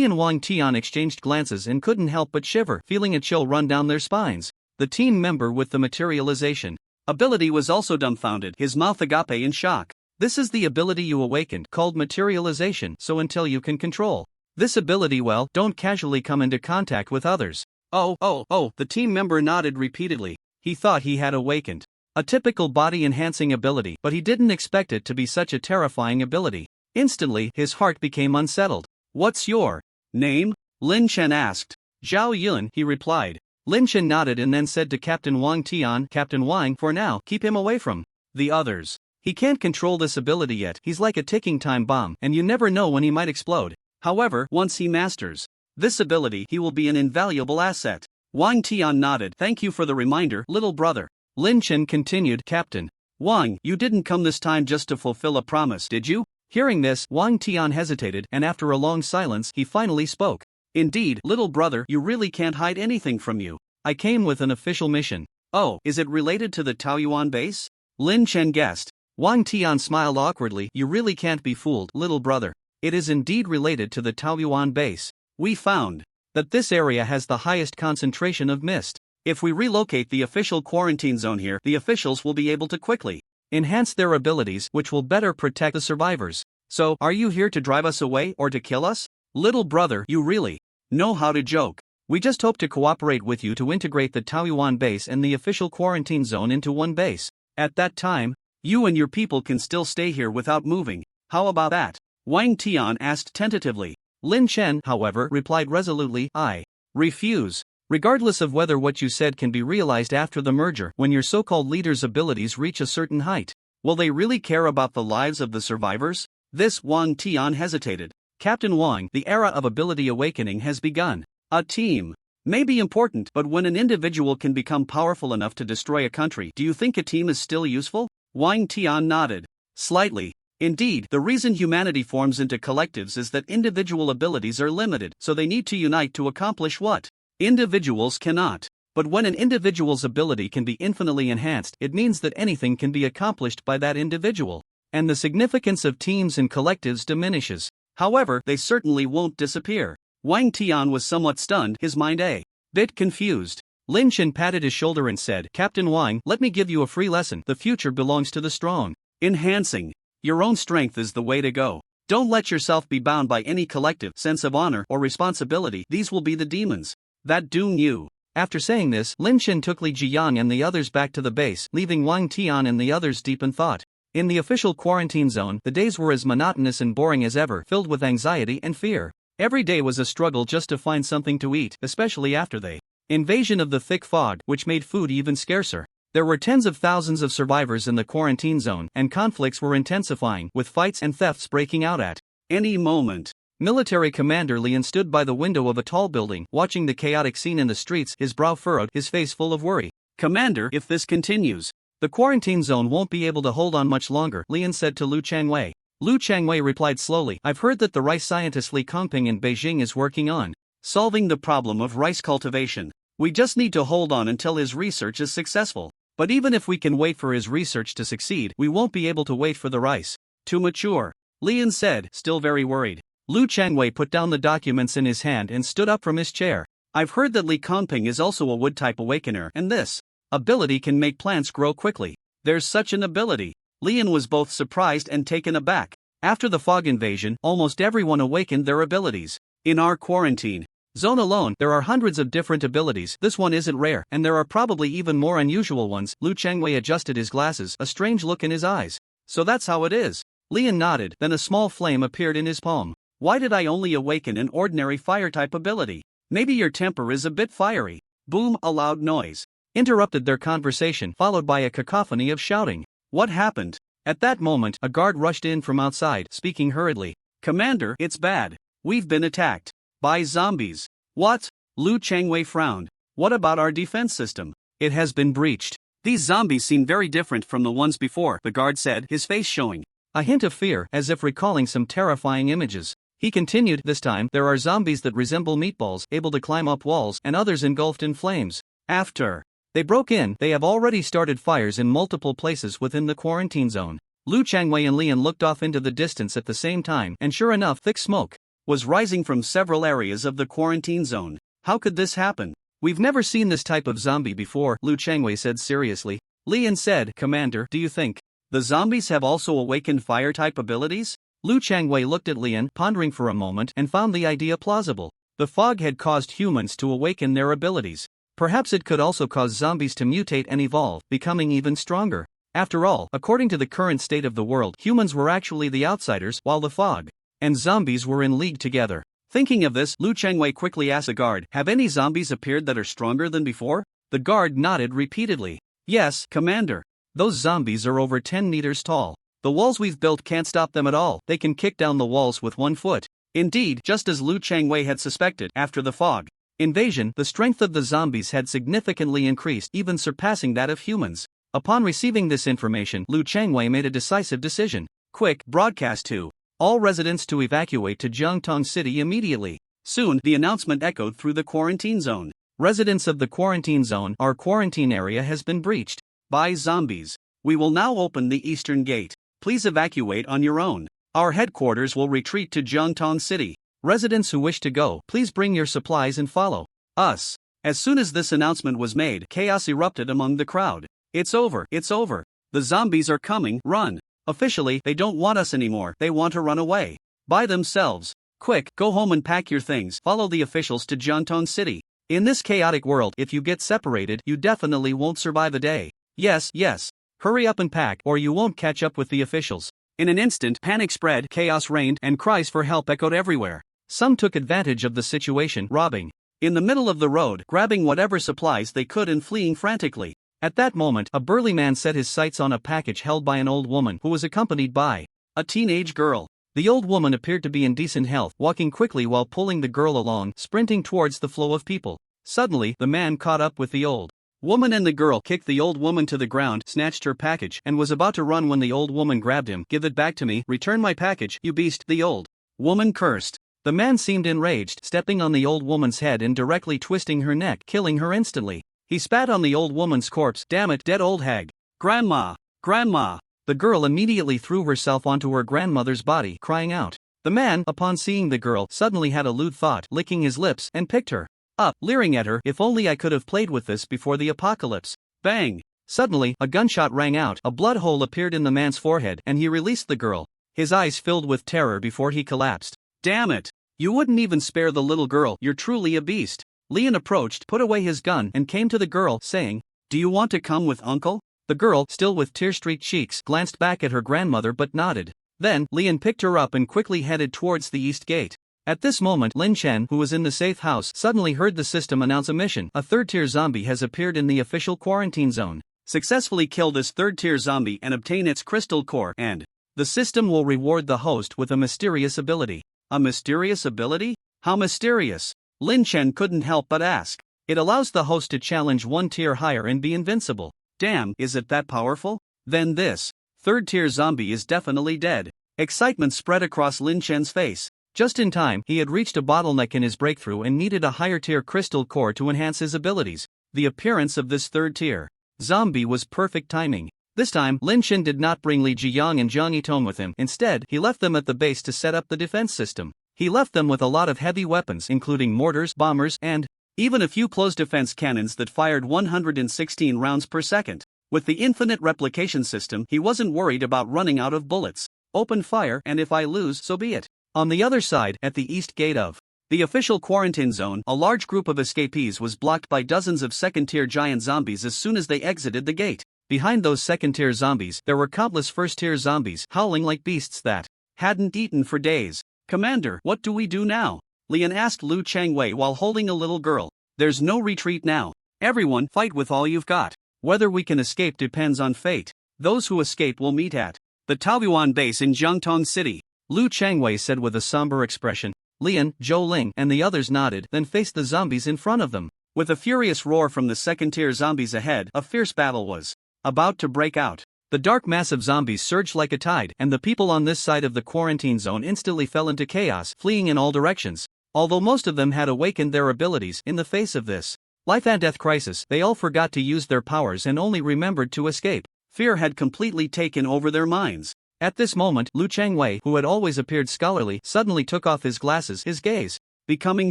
and Wang Tian exchanged glances and couldn't help but shiver, feeling a chill run down their spines. The team member with the materialization ability was also dumbfounded, his mouth agape in shock. "This is the ability you awakened, called materialization, so until you can control this ability well, don't casually come into contact with others." Oh, the team member nodded repeatedly. He thought he had awakened a typical body-enhancing ability, but he didn't expect it to be such a terrifying ability. Instantly, his heart became unsettled. "What's your name?" Lin Chen asked. "Zhao Yun," he replied. Lin Chen nodded and then said to Captain Wang Tian, "Captain Wang, for now, keep him away from the others. He can't control this ability yet. He's like a ticking time bomb, and you never know when he might explode. However, once he masters this ability, he will be an invaluable asset." Wang Tian nodded. Thank you for the reminder, little brother. Lin Chen continued. Captain Wang, you didn't come this time just to fulfill a promise, did you? Hearing this, Wang Tian hesitated, and after a long silence, he finally spoke. Indeed, little brother, you really can't hide anything from you. I came with an official mission. Oh, is it related to the Taoyuan base? Lin Chen guessed. Wang Tian smiled awkwardly. You really can't be fooled, little brother. It is indeed related to the Taoyuan base. We found that this area has the highest concentration of mist. If we relocate the official quarantine zone here, the officials will be able to quickly enhance their abilities, which will better protect the survivors. So, are you here to drive us away or to kill us? Little brother, you really know how to joke. We just hope to cooperate with you to integrate the Taoyuan base and the official quarantine zone into one base. At that time, you and your people can still stay here without moving. How about that? Wang Tian asked tentatively. Lin Chen, however, replied resolutely, I refuse. Regardless of whether what you said can be realized after the merger, when your so-called leader's abilities reach a certain height, will they really care about the lives of the survivors? This Wang Tian hesitated. Captain Wang, the era of ability awakening has begun. A team may be important, but when an individual can become powerful enough to destroy a country, do you think a team is still useful? Wang Tian nodded. Slightly. Indeed, the reason humanity forms into collectives is that individual abilities are limited, so they need to unite to accomplish what individuals cannot. But when an individual's ability can be infinitely enhanced, it means that anything can be accomplished by that individual, and the significance of teams and collectives diminishes. However, they certainly won't disappear. Wang Tian was somewhat stunned, his mind a bit confused. Lin Chen patted his shoulder and said, Captain Wang, let me give you a free lesson. The future belongs to the strong. Enhancing your own strength is the way to go. Don't let yourself be bound by any collective sense of honor or responsibility. These will be the demons that doom you. After saying this, Lin Chen took Li Jiyang and the others back to the base, leaving Wang Tian and the others deep in thought. In the official quarantine zone, the days were as monotonous and boring as ever, filled with anxiety and fear. Every day was a struggle just to find something to eat, especially after the invasion of the thick fog, which made food even scarcer. There were tens of thousands of survivors in the quarantine zone, and conflicts were intensifying, with fights and thefts breaking out at any moment. Military Commander Lian stood by the window of a tall building, watching the chaotic scene in the streets, his brow furrowed, his face full of worry. Commander, if this continues, the quarantine zone won't be able to hold on much longer, Lian said to Lu Changwei. Lu Changwei replied slowly, I've heard that the rice scientist Li Kongping in Beijing is working on solving the problem of rice cultivation. We just need to hold on until his research is successful. But even if we can wait for his research to succeed, we won't be able to wait for the rice to mature, Lian said, still very worried. Lu Changwei put down the documents in his hand and stood up from his chair. I've heard that Li Kongping is also a wood-type awakener, and this ability can make plants grow quickly. There's such an ability. Lian was both surprised and taken aback. After the fog invasion, almost everyone awakened their abilities. In our quarantine zone alone, there are hundreds of different abilities. This one isn't rare, and there are probably even more unusual ones. Lu Changwei adjusted his glasses, a strange look in his eyes. So that's how it is. Lian nodded, then a small flame appeared in his palm. Why did I only awaken an ordinary fire-type ability? Maybe your temper is a bit fiery. Boom, a loud noise interrupted their conversation, followed by a cacophony of shouting. What happened? At that moment, a guard rushed in from outside, speaking hurriedly. Commander, it's bad. We've been attacked by zombies. What? Lu Changwei frowned. What about our defense system? It has been breached. These zombies seem very different from the ones before, the guard said, his face showing a hint of fear, as if recalling some terrifying images. He continued, this time, there are zombies that resemble meatballs, able to climb up walls, and others engulfed in flames. After they broke in, they have already started fires in multiple places within the quarantine zone. Lu Changwei and Lian looked off into the distance at the same time, and sure enough, thick smoke was rising from several areas of the quarantine zone. How could this happen? We've never seen this type of zombie before, Lu Changwei said seriously. Lian said, Commander, do you think the zombies have also awakened fire-type abilities? Lu Changwei looked at Lian, pondering for a moment, and found the idea plausible. The fog had caused humans to awaken their abilities. Perhaps it could also cause zombies to mutate and evolve, becoming even stronger. After all, according to the current state of the world, humans were actually the outsiders, while the fog and zombies were in league together. Thinking of this, Lu Changwei quickly asked the guard, have any zombies appeared that are stronger than before? The guard nodded repeatedly. Yes, Commander. Those zombies are over 10 meters tall. The walls we've built can't stop them at all. They can kick down the walls with 1 foot. Indeed, just as Lu Changwei had suspected, after the fog invasion, the strength of the zombies had significantly increased, even surpassing that of humans. Upon receiving this information, Lu Changwei made a decisive decision. Quick, broadcast to all residents to evacuate to Jiangtong City immediately. Soon, the announcement echoed through the quarantine zone. Residents of the quarantine zone, our quarantine area has been breached by zombies. We will now open the eastern gate. Please evacuate on your own. Our headquarters will retreat to Jiangtong City. Residents who wish to go, please bring your supplies and follow us. As soon as this announcement was made, chaos erupted among the crowd. It's over, it's over. The zombies are coming, run. Officially, they don't want us anymore, they want to run away. By themselves. Quick, go home and pack your things, follow the officials to Jiangtong City. In this chaotic world, if you get separated, you definitely won't survive a day. Yes, yes. Hurry up and pack, or you won't catch up with the officials. In an instant, panic spread, chaos reigned, and cries for help echoed everywhere. Some took advantage of the situation, robbing in the middle of the road, grabbing whatever supplies they could and fleeing frantically. At that moment, a burly man set his sights on a package held by an old woman who was accompanied by a teenage girl. The old woman appeared to be in decent health, walking quickly while pulling the girl along, sprinting towards the flow of people. Suddenly, the man caught up with the old woman and the girl kicked the old woman to the ground, snatched her package, and was about to run when the old woman grabbed him. Give it back to me, return my package, you beast, the old woman cursed. The man seemed enraged, stepping on the old woman's head and directly twisting her neck, killing her instantly. He spat on the old woman's corpse. Damn it, dead old hag. Grandma, grandma. The girl immediately threw herself onto her grandmother's body, crying out. The man, upon seeing the girl, suddenly had a lewd thought, licking his lips, and picked her up, leering at her. If only I could have played with this before the apocalypse. Bang! Suddenly, a gunshot rang out, a blood hole appeared in the man's forehead, and he released the girl. His eyes filled with terror before he collapsed. Damn it! You wouldn't even spare the little girl, you're truly a beast. Lian approached, put away his gun, and came to the girl, saying, Do you want to come with uncle? The girl, still with tear-streaked cheeks, glanced back at her grandmother but nodded. Then, Lian picked her up and quickly headed towards the east gate. At this moment, Lin Chen, who was in the safe house, suddenly heard the system announce a mission. A third-tier zombie has appeared in the official quarantine zone. Successfully kill this third-tier zombie and obtain its crystal core, and the system will reward the host with a mysterious ability. A mysterious ability? How mysterious? Lin Chen couldn't help but ask. It allows the host to challenge one tier higher and be invincible. Damn, is it that powerful? Then this third-tier zombie is definitely dead. Excitement spread across Lin Chen's face. Just in time, he had reached a bottleneck in his breakthrough and needed a higher-tier crystal core to enhance his abilities. The appearance of this third-tier zombie was perfect timing. This time, Lin Chen did not bring Li Jiyang and Zhang Yitong with him. Instead, he left them at the base to set up the defense system. He left them with a lot of heavy weapons, including mortars, bombers, and even a few close defense cannons that fired 116 rounds per second. With the infinite replication system, he wasn't worried about running out of bullets. Open fire, and if I lose, so be it. On the other side, at the east gate of the official quarantine zone, a large group of escapees was blocked by dozens of second-tier giant zombies as soon as they exited the gate. Behind those second-tier zombies, there were countless first-tier zombies, howling like beasts that hadn't eaten for days. Commander, what do we do now? Lian asked Lu Changwei while holding a little girl. There's no retreat now. Everyone, fight with all you've got. Whether we can escape depends on fate. Those who escape will meet at the Taoyuan base in Jiangtong City. Lu Changwei said with a somber expression. Lian, Zhou Ling, and the others nodded, then faced the zombies in front of them. With a furious roar from the second-tier zombies ahead, a fierce battle was about to break out. The dark mass of zombies surged like a tide, and the people on this side of the quarantine zone instantly fell into chaos, fleeing in all directions. Although most of them had awakened their abilities, in the face of this life and death crisis, they all forgot to use their powers and only remembered to escape. Fear had completely taken over their minds. At this moment, Lu Changwei, who had always appeared scholarly, suddenly took off his glasses, his gaze becoming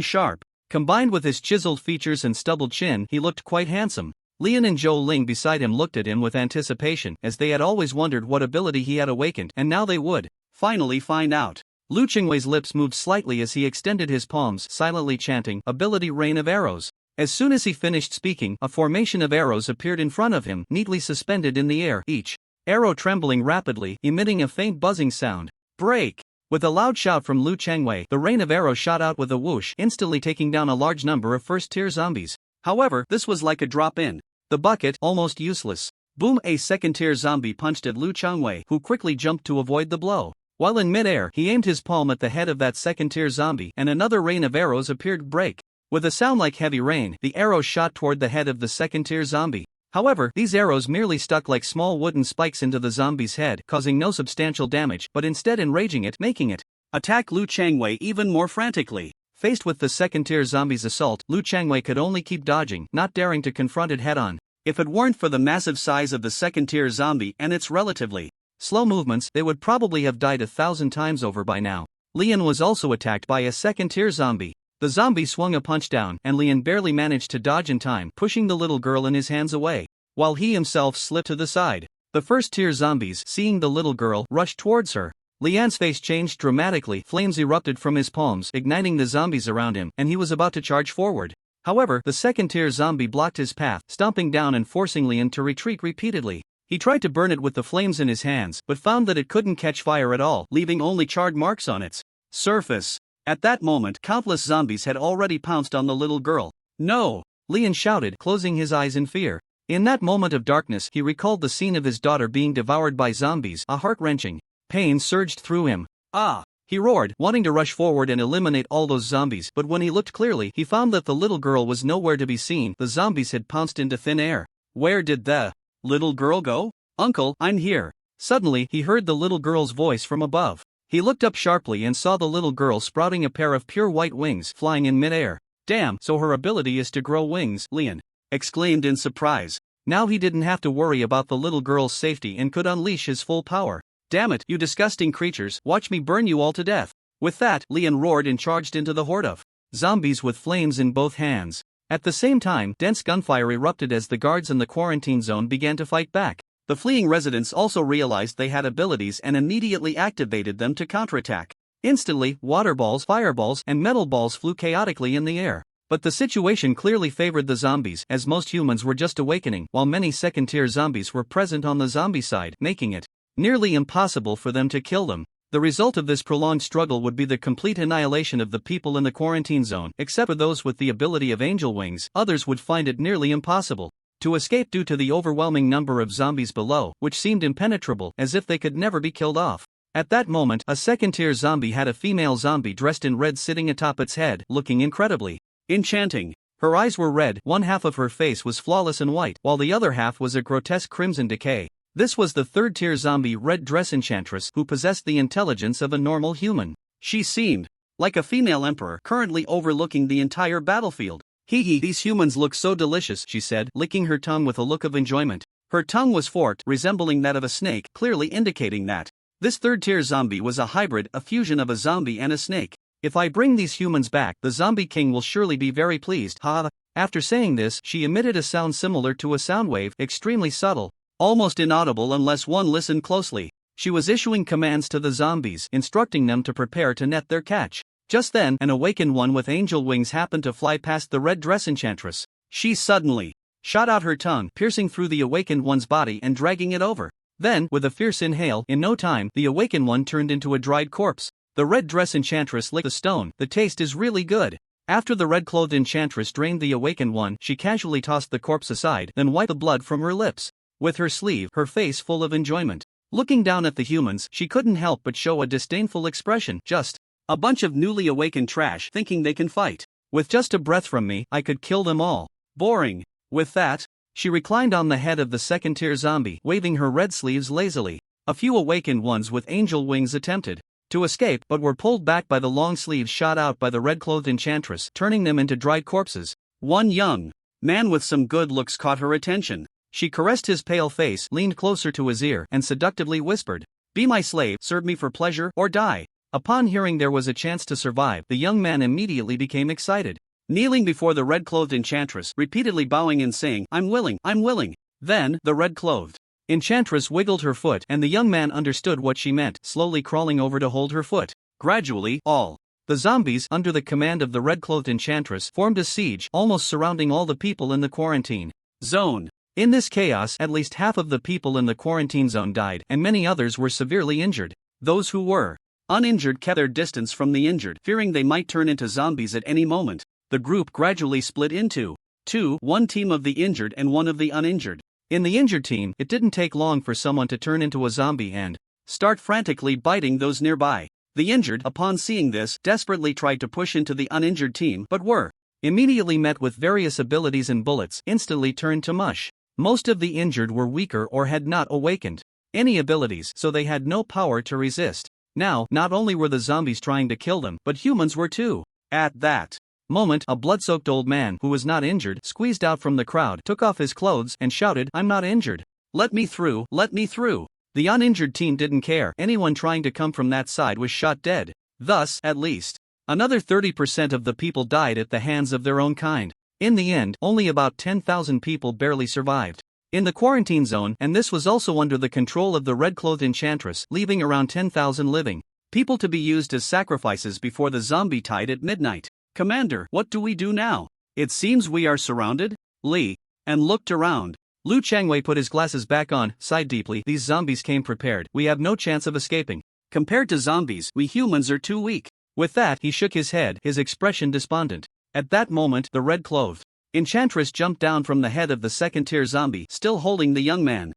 sharp. Combined with his chiseled features and stubbled chin, he looked quite handsome. Lian and Zhou Ling beside him looked at him with anticipation, as they had always wondered what ability he had awakened, and now they would finally find out. Lu Changwei's lips moved slightly as he extended his palms, silently chanting, Ability Rain of Arrows. As soon as he finished speaking, a formation of arrows appeared in front of him, neatly suspended in the air, each arrow trembling rapidly, emitting a faint buzzing sound. Break! With a loud shout from Lu Changwei, the rain of arrows shot out with a whoosh, instantly taking down a large number of first-tier zombies. However, this was like a drop in the bucket, almost useless. Boom! A second-tier zombie punched at Lu Changwei, who quickly jumped to avoid the blow. While in mid-air, he aimed his palm at the head of that second-tier zombie, and another rain of arrows appeared. Break! With a sound like heavy rain, the arrows shot toward the head of the second-tier zombie. However, these arrows merely stuck like small wooden spikes into the zombie's head, causing no substantial damage, but instead enraging it, making it attack Lu Changwei even more frantically. Faced with the second-tier zombie's assault, Lu Changwei could only keep dodging, not daring to confront it head-on. If it weren't for the massive size of the second-tier zombie and its relatively slow movements, they would probably have died 1,000 times over by now. Lian was also attacked by a second-tier zombie. The zombie swung a punch down, and Lian barely managed to dodge in time, pushing the little girl in his hands away, while he himself slipped to the side. The first-tier zombies, seeing the little girl, rushed towards her. Lian's face changed dramatically, flames erupted from his palms, igniting the zombies around him, and he was about to charge forward. However, the second-tier zombie blocked his path, stomping down and forcing Lian to retreat repeatedly. He tried to burn it with the flames in his hands, but found that it couldn't catch fire at all, leaving only charred marks on its surface. At that moment, countless zombies had already pounced on the little girl. "No!" Lian shouted, closing his eyes in fear. In that moment of darkness, he recalled the scene of his daughter being devoured by zombies. A heart-wrenching pain surged through him. "Ah!" he roared, wanting to rush forward and eliminate all those zombies, but when he looked clearly, he found that the little girl was nowhere to be seen. The zombies had pounced into thin air. Where did the little girl go? "Uncle, I'm here." Suddenly, he heard the little girl's voice from above. He looked up sharply and saw the little girl sprouting a pair of pure white wings, flying in midair. "Damn, so her ability is to grow wings," Lian exclaimed in surprise. Now he didn't have to worry about the little girl's safety and could unleash his full power. "Damn it, you disgusting creatures, watch me burn you all to death." With that, Lian roared and charged into the horde of zombies with flames in both hands. At the same time, dense gunfire erupted as the guards in the quarantine zone began to fight back. The fleeing residents also realized they had abilities and immediately activated them to counterattack. Instantly, water balls, fireballs, and metal balls flew chaotically in the air. But the situation clearly favored the zombies, as most humans were just awakening, while many second-tier zombies were present on the zombie side, making it nearly impossible for them to kill them. The result of this prolonged struggle would be the complete annihilation of the people in the quarantine zone, except for those with the ability of angel wings. Others would find it nearly impossible to escape due to the overwhelming number of zombies below, which seemed impenetrable, as if they could never be killed off. At that moment, a second-tier zombie had a female zombie dressed in red sitting atop its head, looking incredibly enchanting. Her eyes were red, one half of her face was flawless and white, while the other half was a grotesque crimson decay. This was the third-tier zombie red dress enchantress who possessed the intelligence of a normal human. She seemed like a female emperor currently overlooking the entire battlefield. "Hee hee, these humans look so delicious," she said, licking her tongue with a look of enjoyment. Her tongue was forked, resembling that of a snake, clearly indicating that this third-tier zombie was a hybrid, a fusion of a zombie and a snake. "If I bring these humans back, the zombie king will surely be very pleased." Ha! After saying this, she emitted a sound similar to a sound wave, extremely subtle, almost inaudible unless one listened closely. She was issuing commands to the zombies, instructing them to prepare to net their catch. Just then, an awakened one with angel wings happened to fly past the red dress enchantress. She suddenly shot out her tongue, piercing through the awakened one's body and dragging it over. Then, with a fierce inhale, in no time, the awakened one turned into a dried corpse. The red dress enchantress licked the stone. "The taste is really good." After the red-clothed enchantress drained the awakened one, she casually tossed the corpse aside, then wiped the blood from her lips with her sleeve, her face full of enjoyment. Looking down at the humans, she couldn't help but show a disdainful expression. "Just a bunch of newly awakened trash thinking they can fight. With just a breath from me, I could kill them all. Boring." With that, she reclined on the head of the second-tier zombie, waving her red sleeves lazily. A few awakened ones with angel wings attempted to escape, but were pulled back by the long sleeves shot out by the red-clothed enchantress, turning them into dried corpses. One young man with some good looks caught her attention. She caressed his pale face, leaned closer to his ear, and seductively whispered, "Be my slave, serve me for pleasure, or die." Upon hearing there was a chance to survive, the young man immediately became excited. Kneeling before the red-clothed enchantress, repeatedly bowing and saying, I'm willing, I'm willing." Then, the red-clothed enchantress wiggled her foot, and the young man understood what she meant, slowly crawling over to hold her foot. Gradually, all the zombies, under the command of the red-clothed enchantress, formed a siege, almost surrounding all the people in the quarantine zone. In this chaos, at least half of the people in the quarantine zone died, and many others were severely injured. Those who were uninjured kept their distance from the injured, fearing they might turn into zombies at any moment. The group gradually split into two, one team of the injured and one of the uninjured. In the injured team, it didn't take long for someone to turn into a zombie and start frantically biting those nearby. The injured, upon seeing this, desperately tried to push into the uninjured team but were immediately met with various abilities and bullets, instantly turned to mush. Most of the injured were weaker or had not awakened any abilities, so they had no power to resist. Now, not only were the zombies trying to kill them, but humans were too. At that moment, a blood-soaked old man who was not injured squeezed out from the crowd, took off his clothes, and shouted, "I'm not injured. Let me through, let me through." The uninjured team didn't care. Anyone trying to come from that side was shot dead. Thus, at least, another 30% of the people died at the hands of their own kind. In the end, only about 10,000 people barely survived in the quarantine zone, and this was also under the control of the red-clothed enchantress, leaving around 10,000 living people to be used as sacrifices before the zombie tide at midnight. "Commander, what do we do now? It seems we are surrounded." Lee and looked around. Lu Changwei put his glasses back on, sighed deeply. "These zombies came prepared. We have no chance of escaping. Compared to zombies, we humans are too weak." With that, he shook his head, his expression despondent. At that moment, the red-clothed enchantress jumped down from the head of the second-tier zombie, still holding the young man.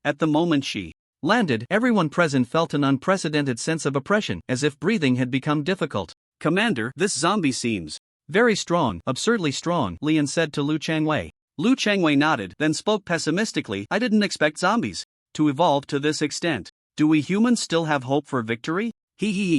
At the moment she landed, everyone present felt an unprecedented sense of oppression, as if breathing had become difficult. "Commander, this zombie seems very strong, absurdly strong," Lian said to Lu Changwei. Lu Changwei nodded, then spoke pessimistically. "I didn't expect zombies to evolve to this extent. Do we humans still have hope for victory?"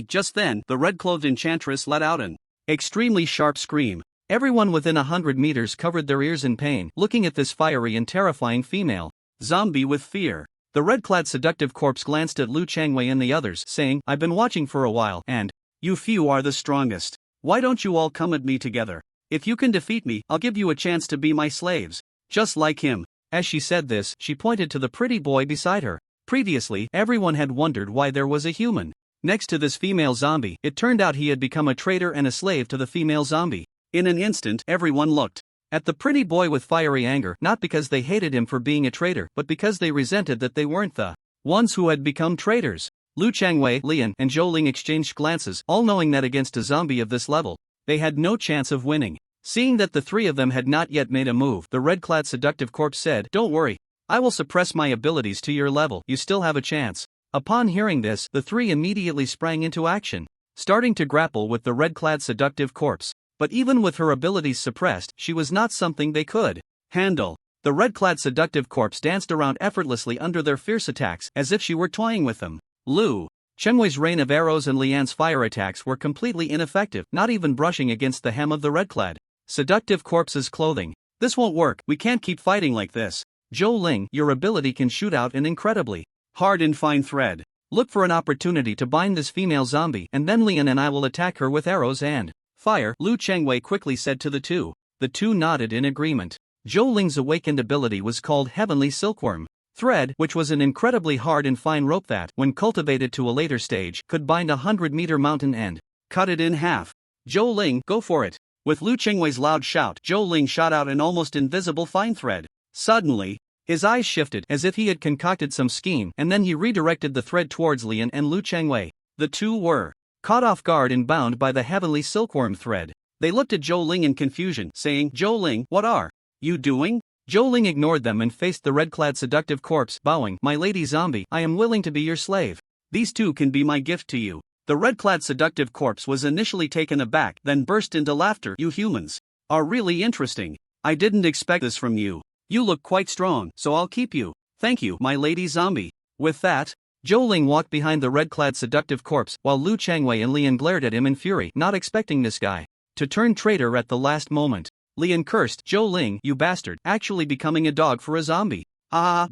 Just then, the red-clothed enchantress let out an extremely sharp scream. Everyone within 100 meters covered their ears in pain, looking at this fiery and terrifying female zombie with fear. The red-clad seductive corpse glanced at Lu Changwei and the others, saying, "I've been watching for a while, and you few are the strongest. Why don't you all come at me together? If you can defeat me, I'll give you a chance to be my slaves. Just like him." As she said this, she pointed to the pretty boy beside her. Previously, everyone had wondered why there was a human next to this female zombie. It turned out he had become a traitor and a slave to the female zombie. In an instant, everyone looked at the pretty boy with fiery anger, not because they hated him for being a traitor, but because they resented that they weren't the ones who had become traitors. Lu Changwei, Lian, and Zhou Ling exchanged glances, all knowing that against a zombie of this level, they had no chance of winning. Seeing that the three of them had not yet made a move, the red-clad seductive corpse said, "Don't worry, I will suppress my abilities to your level. You still have a chance." Upon hearing this, the three immediately sprang into action, starting to grapple with the red-clad seductive corpse. But even with her abilities suppressed, she was not something they could handle. The red-clad seductive corpse danced around effortlessly under their fierce attacks, as if she were toying with them. Lu Chengwei's rain of arrows and Lian's fire attacks were completely ineffective, not even brushing against the hem of the red-clad seductive corpse's clothing. "This won't work, we can't keep fighting like this. Zhou Ling, your ability can shoot out an incredibly hard and fine thread. Look for an opportunity to bind this female zombie, and then Lian and I will attack her with arrows and fire," Lu Changwei quickly said to the two. The two nodded in agreement. Zhou Ling's awakened ability was called Heavenly Silkworm Thread, which was an incredibly hard and fine rope that, when cultivated to a later stage, could bind a 100-meter mountain and cut it in half. "Zhou Ling, go for it." With Lu Changwei's loud shout, Zhou Ling shot out an almost invisible fine thread. Suddenly, his eyes shifted, as if he had concocted some scheme, and then he redirected the thread towards Lian and Lu Changwei. The two were caught off guard and bound by the heavenly silkworm thread. They looked at Zhou Ling in confusion, saying, "Zhou Ling, what are you doing?" Zhou Ling ignored them and faced the red-clad seductive corpse, bowing. "My lady zombie, I am willing to be your slave. These two can be my gift to you." The red-clad seductive corpse was initially taken aback, then burst into laughter. "You humans are really interesting. I didn't expect this from you. You look quite strong, so I'll keep you. Thank you, my lady zombie." With that, Zhou Ling walked behind the red-clad seductive corpse, while Lu Changwei and Lian glared at him in fury, not expecting this guy to turn traitor at the last moment. Lian cursed, "Zhou Ling, you bastard, actually becoming a dog for a zombie.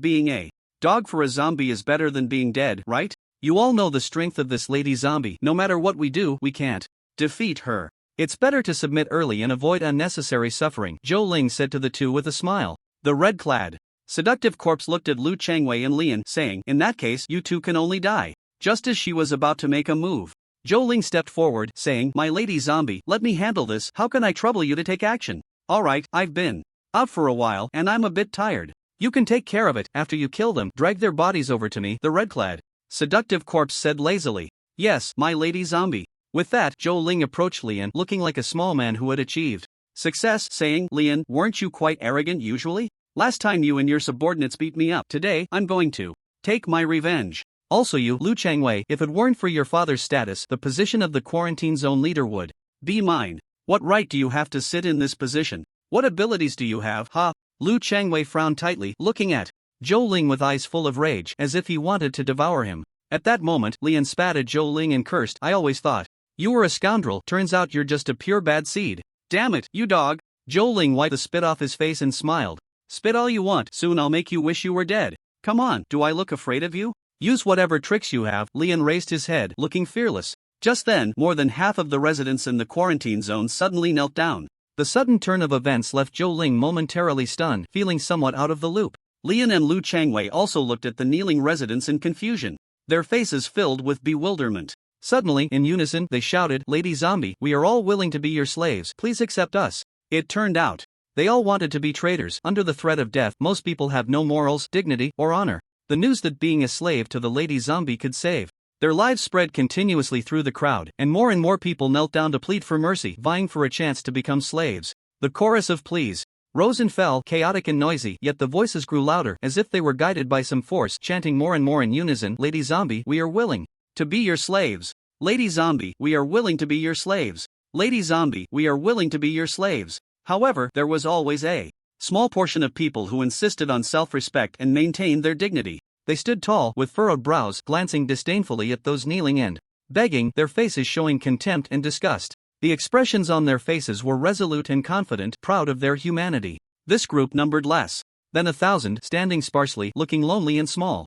Being a dog for a zombie is better than being dead, right? You all know the strength of this lady zombie. No matter what we do, we can't defeat her. It's better to submit early and avoid unnecessary suffering," Zhou Ling said to the two with a smile. The red-clad seductive corpse looked at Lu Changwei and Lian, saying, "In that case, you two can only die." Just as she was about to make a move, Zhou Ling stepped forward, saying, "My lady zombie, let me handle this. How can I trouble you to take action? Alright, I've been out for a while, and I'm a bit tired. You can take care of it. After you kill them, drag their bodies over to me," the red-clad seductive corpse said lazily. "Yes, my lady zombie." With that, Zhou Ling approached Lian, looking like a small man who had achieved success, saying, "Lian, weren't you quite arrogant usually? Last time you and your subordinates beat me up. Today, I'm going to take my revenge. Also you, Lu Changwei, if it weren't for your father's status, the position of the quarantine zone leader would be mine." What right do you have to sit in this position? What abilities do you have, ha? Lu Changwei frowned tightly, looking at Zhou Ling with eyes full of rage, as if he wanted to devour him. At that moment, Lian spat at Zhou Ling and cursed, I always thought you were a scoundrel, turns out you're just a pure bad seed. Damn it, you dog. Zhou Ling wiped the spit off his face and smiled. Spit all you want, soon I'll make you wish you were dead. Come on, do I look afraid of you? Use whatever tricks you have. Lian raised his head, looking fearless. Just then, more than half of the residents in the quarantine zone suddenly knelt down. The sudden turn of events left Zhou Ling momentarily stunned, feeling somewhat out of the loop. Lian and Lu Changwei also looked at the kneeling residents in confusion, their faces filled with bewilderment. Suddenly, in unison, they shouted, Lady Zombie, we are all willing to be your slaves, please accept us. It turned out they all wanted to be traitors. Under the threat of death, most people have no morals, dignity, or honor. The news that being a slave to the Lady Zombie could save their lives spread continuously through the crowd, and more people knelt down to plead for mercy, vying for a chance to become slaves. The chorus of pleas rose and fell, chaotic and noisy, yet the voices grew louder, as if they were guided by some force, chanting more and more in unison, Lady Zombie, we are willing to be your slaves. Lady Zombie, we are willing to be your slaves. Lady Zombie, we are willing to be your slaves. However, there was always a small portion of people who insisted on self-respect and maintained their dignity. They stood tall, with furrowed brows, glancing disdainfully at those kneeling and begging, their faces showing contempt and disgust. The expressions on their faces were resolute and confident, proud of their humanity. This group numbered less than 1,000, standing sparsely, looking lonely and small.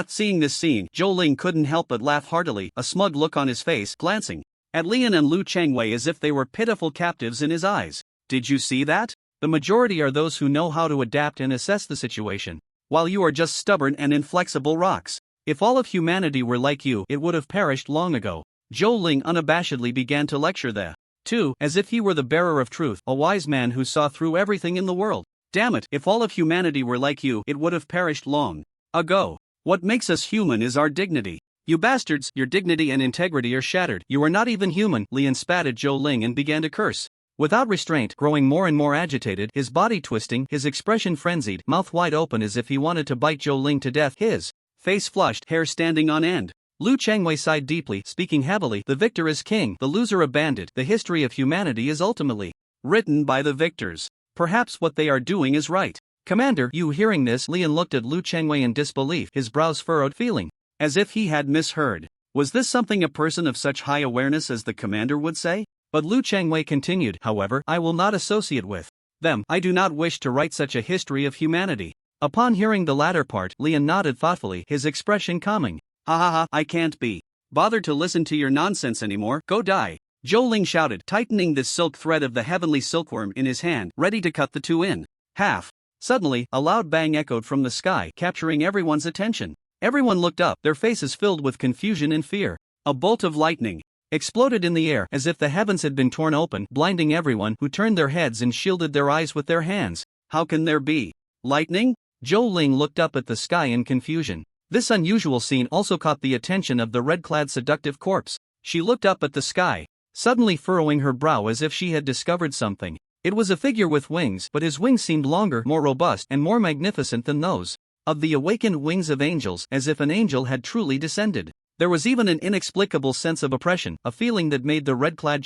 Seeing this scene, Zhou Ling couldn't help but laugh heartily, a smug look on his face, glancing at Lian and Lu Changwei as if they were pitiful captives in his eyes. Did you see that? The majority are those who know how to adapt and assess the situation, while you are just stubborn and inflexible rocks. If all of humanity were like you, it would have perished long ago. Zhou Ling unabashedly began to lecture the two, as if he were the bearer of truth, a wise man who saw through everything in the world. Damn it, if all of humanity were like you, it would have perished long ago. What makes us human is our dignity. You bastards, your dignity and integrity are shattered. You are not even human. Lian spat at Zhou Ling and began to curse without restraint, growing more and more agitated, his body twisting, his expression frenzied, mouth wide open as if he wanted to bite Zhou Ling to death, his face flushed, hair standing on end. Lu Changwei sighed deeply, speaking heavily, the victor is king, the loser a bandit. The history of humanity is ultimately written by the victors. Perhaps what they are doing is right. Commander, you hearing this? Lian looked at Lu Changwei in disbelief, his brows furrowed, feeling as if he had misheard. Was this something a person of such high awareness as the commander would say? But Lu Changwei continued, however, I will not associate with them. I do not wish to write such a history of humanity. Upon hearing the latter part, Lian nodded thoughtfully, his expression calming. I can't be bothered to listen to your nonsense anymore, go die. Zhou Ling shouted, tightening the silk thread of the heavenly silkworm in his hand, ready to cut the two in half. Suddenly, a loud bang echoed from the sky, capturing everyone's attention. Everyone looked up, their faces filled with confusion and fear. A bolt of lightning exploded in the air, as if the heavens had been torn open, blinding everyone, who turned their heads and shielded their eyes with their hands. How can there be lightning? Zhou Ling looked up at the sky in confusion. This unusual scene also caught the attention of the red-clad seductive corpse. She looked up at the sky, suddenly furrowing her brow as if she had discovered something. It was a figure with wings, but his wings seemed longer, more robust, and more magnificent than those of the awakened wings of angels, as if an angel had truly descended. There was even an inexplicable sense of oppression, a feeling that made the red-clad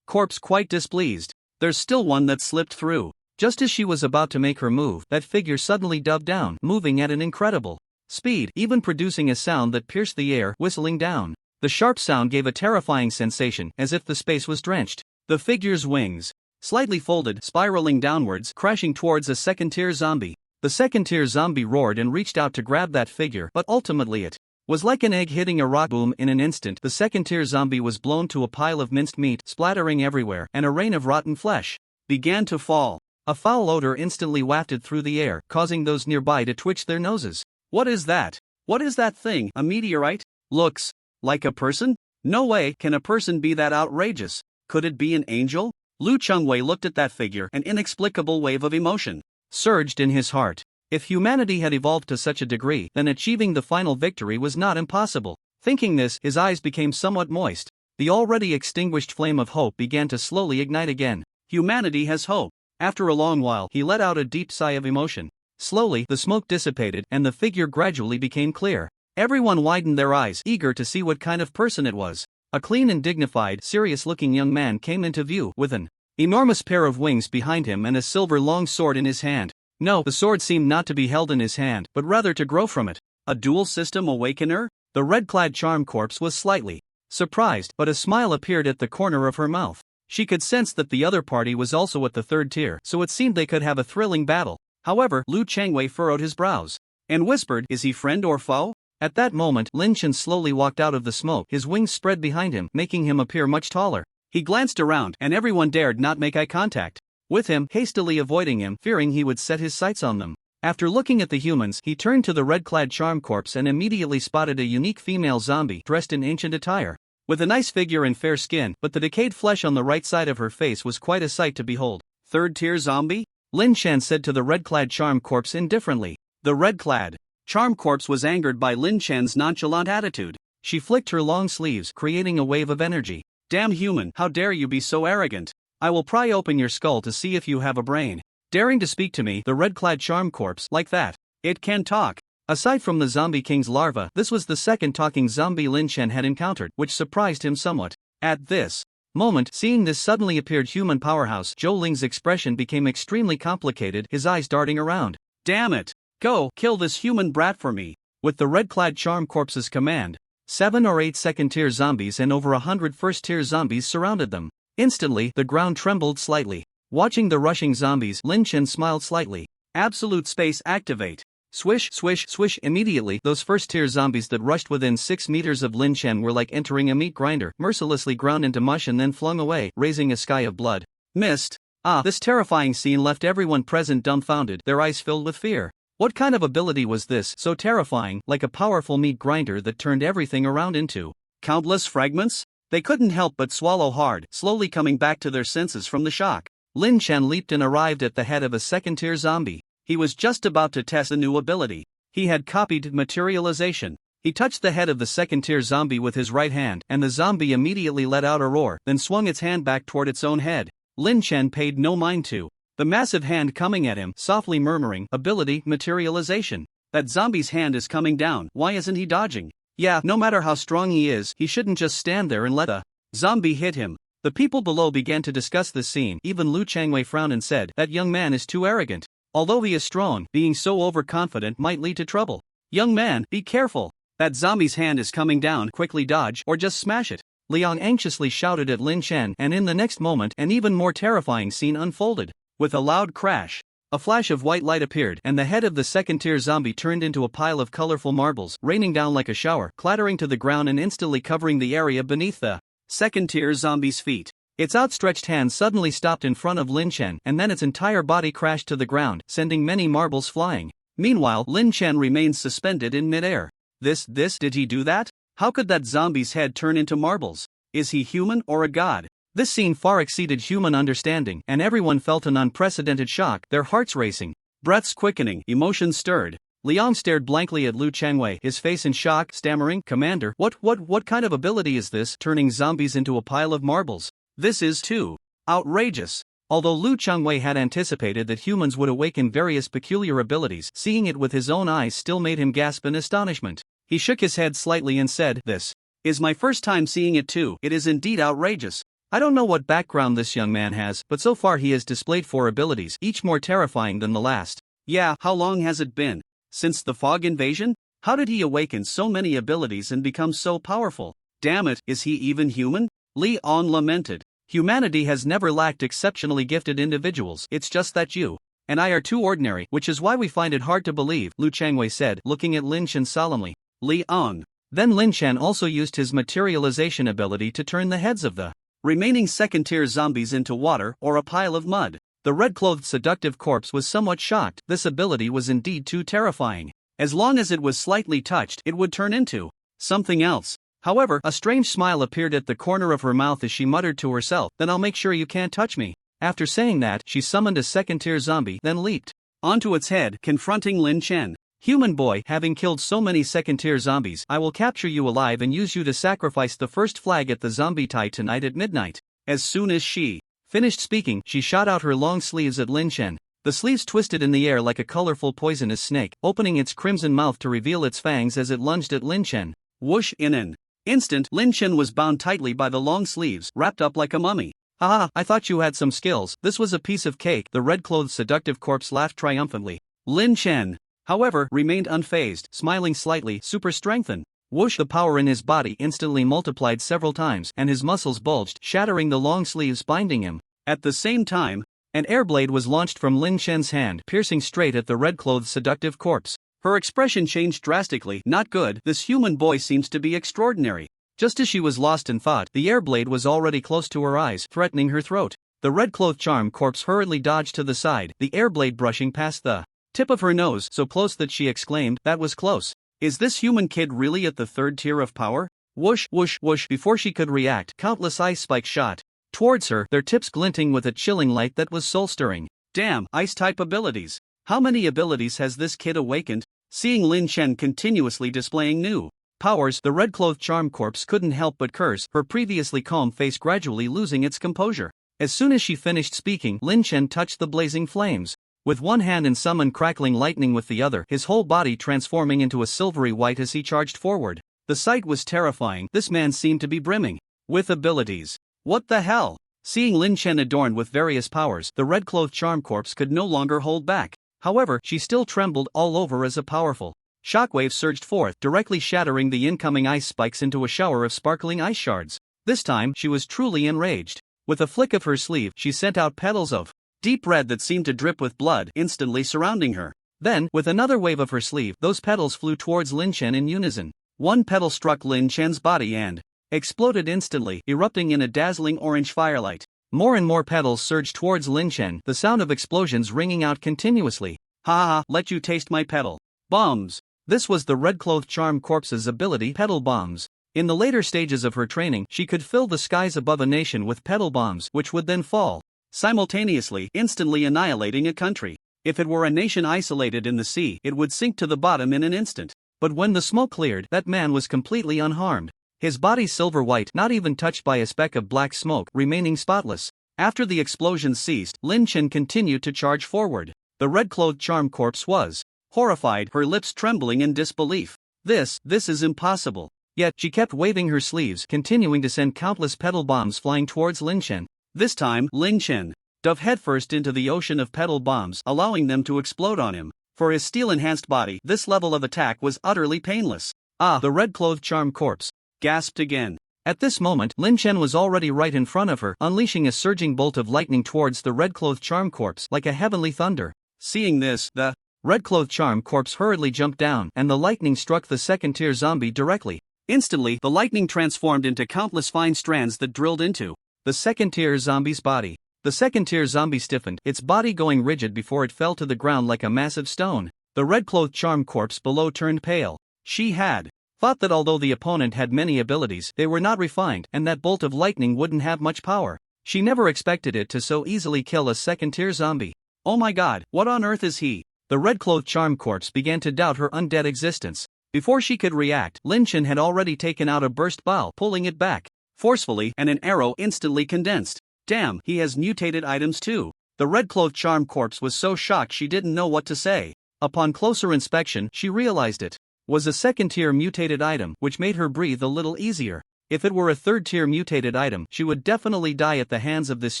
corpse quite displeased. There's still one that slipped through. Just as she was about to make her move, that figure suddenly dubbed down, moving at an incredible speed, even producing a sound that pierced the air, whistling down. The sharp sound gave a terrifying sensation, as if the space was drenched. The figure's wings slightly folded, spiraling downwards, crashing towards a second-tier zombie. The second-tier zombie roared and reached out to grab that figure, but ultimately it was like an egg hitting a rock. Boom! In an instant, the second-tier zombie was blown to a pile of minced meat, splattering everywhere, and a rain of rotten flesh began to fall. A foul odor instantly wafted through the air, causing those nearby to twitch their noses. What is that? What is that thing? A meteorite? Looks like a person? No way can a person be that outrageous. Could it be an angel? Lu Changwei looked at that figure, an inexplicable wave of emotion surged in his heart. If humanity had evolved to such a degree, then achieving the final victory was not impossible. Thinking this, his eyes became somewhat moist. The already extinguished flame of hope began to slowly ignite again. Humanity has hope. After a long while, he let out a deep sigh of emotion. Slowly, the smoke dissipated, and the figure gradually became clear. Everyone widened their eyes, eager to see what kind of person it was. A clean and dignified, serious-looking young man came into view, with an enormous pair of wings behind him and a silver long sword in his hand. No, the sword seemed not to be held in his hand, but rather to grow from it. A dual system awakener? The red-clad charm corpse was slightly surprised, but a smile appeared at the corner of her mouth. She could sense that the other party was also at the third tier, so it seemed they could have a thrilling battle. However, Lu Changwei furrowed his brows and whispered, "Is he friend or foe?" At that moment, Lin Chen slowly walked out of the smoke, his wings spread behind him, making him appear much taller. He glanced around, and everyone dared not make eye contact with him, hastily avoiding him, fearing he would set his sights on them. After looking at the humans, he turned to the red-clad charm corpse and immediately spotted a unique female zombie dressed in ancient attire, with a nice figure and fair skin, but the decayed flesh on the right side of her face was quite a sight to behold. "Third-tier zombie?" Lin Chen said to the red-clad charm corpse indifferently. The red-clad charm corpse was angered by Lin Chen's nonchalant attitude. She flicked her long sleeves, creating a wave of energy. "Damn human, how dare you be so arrogant? I will pry open your skull to see if you have a brain. Daring to speak to me, the red-clad charm corpse, like that. It can talk." Aside from the Zombie King's larva, this was the second talking zombie Lin Chen had encountered, which surprised him somewhat. At this moment, seeing this suddenly appeared human powerhouse, Zhou Ling's expression became extremely complicated, his eyes darting around. "Damn it! Go, kill this human brat for me." With the red-clad charm corpse's command, 7 or 8 second-tier zombies and over 100 first-tier zombies surrounded them. Instantly, the ground trembled slightly. Watching the rushing zombies, Lin Chen smiled slightly. "Absolute space activate." Swish, swish, swish. Immediately, those first-tier zombies that rushed within 6 meters of Lin Chen were like entering a meat grinder, mercilessly ground into mush and then flung away, raising a sky of blood. Mist. This terrifying scene left everyone present dumbfounded, their eyes filled with fear. What kind of ability was this, so terrifying, like a powerful meat grinder that turned everything around into countless fragments? They couldn't help but swallow hard, slowly coming back to their senses from the shock. Lin Chen leaped and arrived at the head of a second-tier zombie. He was just about to test a new ability. He had copied materialization. He touched the head of the second-tier zombie with his right hand, and the zombie immediately let out a roar, then swung its hand back toward its own head. Lin Chen paid no mind to the massive hand coming at him, softly murmuring, "Ability, materialization. That zombie's hand is coming down, why isn't he dodging? Yeah, no matter how strong he is, he shouldn't just stand there and let the zombie hit him." The people below began to discuss this scene. Even Lu Changwei frowned and said, "That young man is too arrogant. Although he is strong, being so overconfident might lead to trouble. Young man, be careful. That zombie's hand is coming down, quickly dodge, or just smash it." Liang anxiously shouted at Lin Chen, and in the next moment, an even more terrifying scene unfolded. With a loud crash, a flash of white light appeared, and the head of the second-tier zombie turned into a pile of colorful marbles, raining down like a shower, clattering to the ground and instantly covering the area beneath the second-tier zombie's feet. Its outstretched hand suddenly stopped in front of Lin Chen, and then its entire body crashed to the ground, sending many marbles flying. Meanwhile, Lin Chen remained suspended in midair. Did he do that? How could that zombie's head turn into marbles? Is he human or a god? This scene far exceeded human understanding, and everyone felt an unprecedented shock, their hearts racing, breaths quickening, emotions stirred. Liang stared blankly at Lu Changwei, his face in shock, stammering, "Commander, what kind of ability is this, turning zombies into a pile of marbles? This is too outrageous." Although Lu Changwei had anticipated that humans would awaken various peculiar abilities, seeing it with his own eyes still made him gasp in astonishment. He shook his head slightly and said, "This is my first time seeing it too. It is indeed outrageous. I don't know what background this young man has, but so far he has displayed 4 abilities, each more terrifying than the last." "Yeah, how long has it been? Since the fog invasion? How did he awaken so many abilities and become so powerful? Damn it, is he even human?" Li On lamented. "Humanity has never lacked exceptionally gifted individuals, it's just that you and I are too ordinary, which is why we find it hard to believe," Lu Changwei said, looking at Lin Chen solemnly. Li On. Then Lin Chen also used his materialization ability to turn the heads of the remaining second-tier zombies into water or a pile of mud. The red-clothed seductive corpse was somewhat shocked. This ability was indeed too terrifying. As long as it was slightly touched, it would turn into something else. However, a strange smile appeared at the corner of her mouth as she muttered to herself, "Then I'll make sure you can't touch me." After saying that, she summoned a second-tier zombie, then leaped onto its head, confronting Lin Chen. "Human boy, having killed so many second-tier zombies, I will capture you alive and use you to sacrifice the first flag at the zombie tide tonight at midnight." As soon as she finished speaking, she shot out her long sleeves at Lin Chen. The sleeves twisted in the air like a colorful poisonous snake, opening its crimson mouth to reveal its fangs as it lunged at Lin Chen. Whoosh! In an instant, Lin Chen was bound tightly by the long sleeves, wrapped up like a mummy. Haha, I thought you had some skills. This was a piece of cake. The red-clothed seductive corpse laughed triumphantly. Lin Chen, however, remained unfazed, smiling slightly. Super strengthen. Whoosh! The power in his body instantly multiplied several times, and his muscles bulged, shattering the long sleeves binding him. At the same time, an air blade was launched from Lin Chen's hand, piercing straight at the red-clothed seductive corpse. Her expression changed drastically. Not good. This human boy seems to be extraordinary. Just as she was lost in thought, the air blade was already close to her eyes, threatening her throat. The red-clothed charm corpse hurriedly dodged to the side, the air blade brushing past the tip of her nose, so close that she exclaimed, "That was close. Is this human kid really at the third tier of power?" Whoosh, whoosh, whoosh. Before she could react, countless ice spikes shot towards her, their tips glinting with a chilling light that was soul-stirring. Damn, ice-type abilities. How many abilities has this kid awakened? Seeing Lin Chen continuously displaying new powers, the red-clothed charm corpse couldn't help but curse, her previously calm face gradually losing its composure. As soon as she finished speaking, Lin Chen touched the blazing flames. With one hand and summoned crackling lightning with the other, his whole body transforming into a silvery white as he charged forward. The sight was terrifying. This man seemed to be brimming with abilities. What the hell? Seeing Lin Chen adorned with various powers, the red-clothed charm corpse could no longer hold back. However, she still trembled all over as a powerful shockwave surged forth, directly shattering the incoming ice spikes into a shower of sparkling ice shards. This time, she was truly enraged. With a flick of her sleeve, she sent out petals of deep red that seemed to drip with blood, instantly surrounding her. Then, with another wave of her sleeve, those petals flew towards Lin Chen in unison. One petal struck Lin Chen's body and exploded instantly, erupting in a dazzling orange firelight. More and more petals surged towards Lin Chen, the sound of explosions ringing out continuously. Ha ha, let you taste my petal bombs. This was the red-clothed charm corpse's ability, petal bombs. In the later stages of her training, she could fill the skies above a nation with petal bombs, which would then fall simultaneously, instantly annihilating a country. If it were a nation isolated in the sea, it would sink to the bottom in an instant. But when the smoke cleared, that man was completely unharmed. His body silver white, not even touched by a speck of black smoke, remaining spotless. After the explosions ceased, Lin Chen continued to charge forward. The red-clothed charm corpse was horrified, her lips trembling in disbelief. This is impossible. Yet, she kept waving her sleeves, continuing to send countless petal bombs flying towards Lin Chen. This time, Lin Chen dove headfirst into the ocean of petal bombs, allowing them to explode on him. For his steel-enhanced body, this level of attack was utterly painless. Ah, the red-clothed charm corpse gasped again. At this moment, Lin Chen was already right in front of her, unleashing a surging bolt of lightning towards the red-clothed charm corpse like a heavenly thunder. Seeing this, the red-clothed charm corpse hurriedly jumped down, and the lightning struck the second-tier zombie directly. Instantly, the lightning transformed into countless fine strands that drilled into the second-tier zombie's body. The second-tier zombie stiffened, its body going rigid before it fell to the ground like a massive stone. The red-clothed charm corpse below turned pale. She had thought that although the opponent had many abilities, they were not refined, and that bolt of lightning wouldn't have much power. She never expected it to so easily kill a second-tier zombie. Oh my god, what on earth is he? The red-clothed charm corpse began to doubt her undead existence. Before she could react, Lin Chen had already taken out a burst bow, pulling it back forcefully, and an arrow instantly condensed. Damn, he has mutated items too. The red-clothed charm corpse was so shocked she didn't know what to say. Upon closer inspection, she realized it was a second-tier mutated item, which made her breathe a little easier. If it were a third-tier mutated item, she would definitely die at the hands of this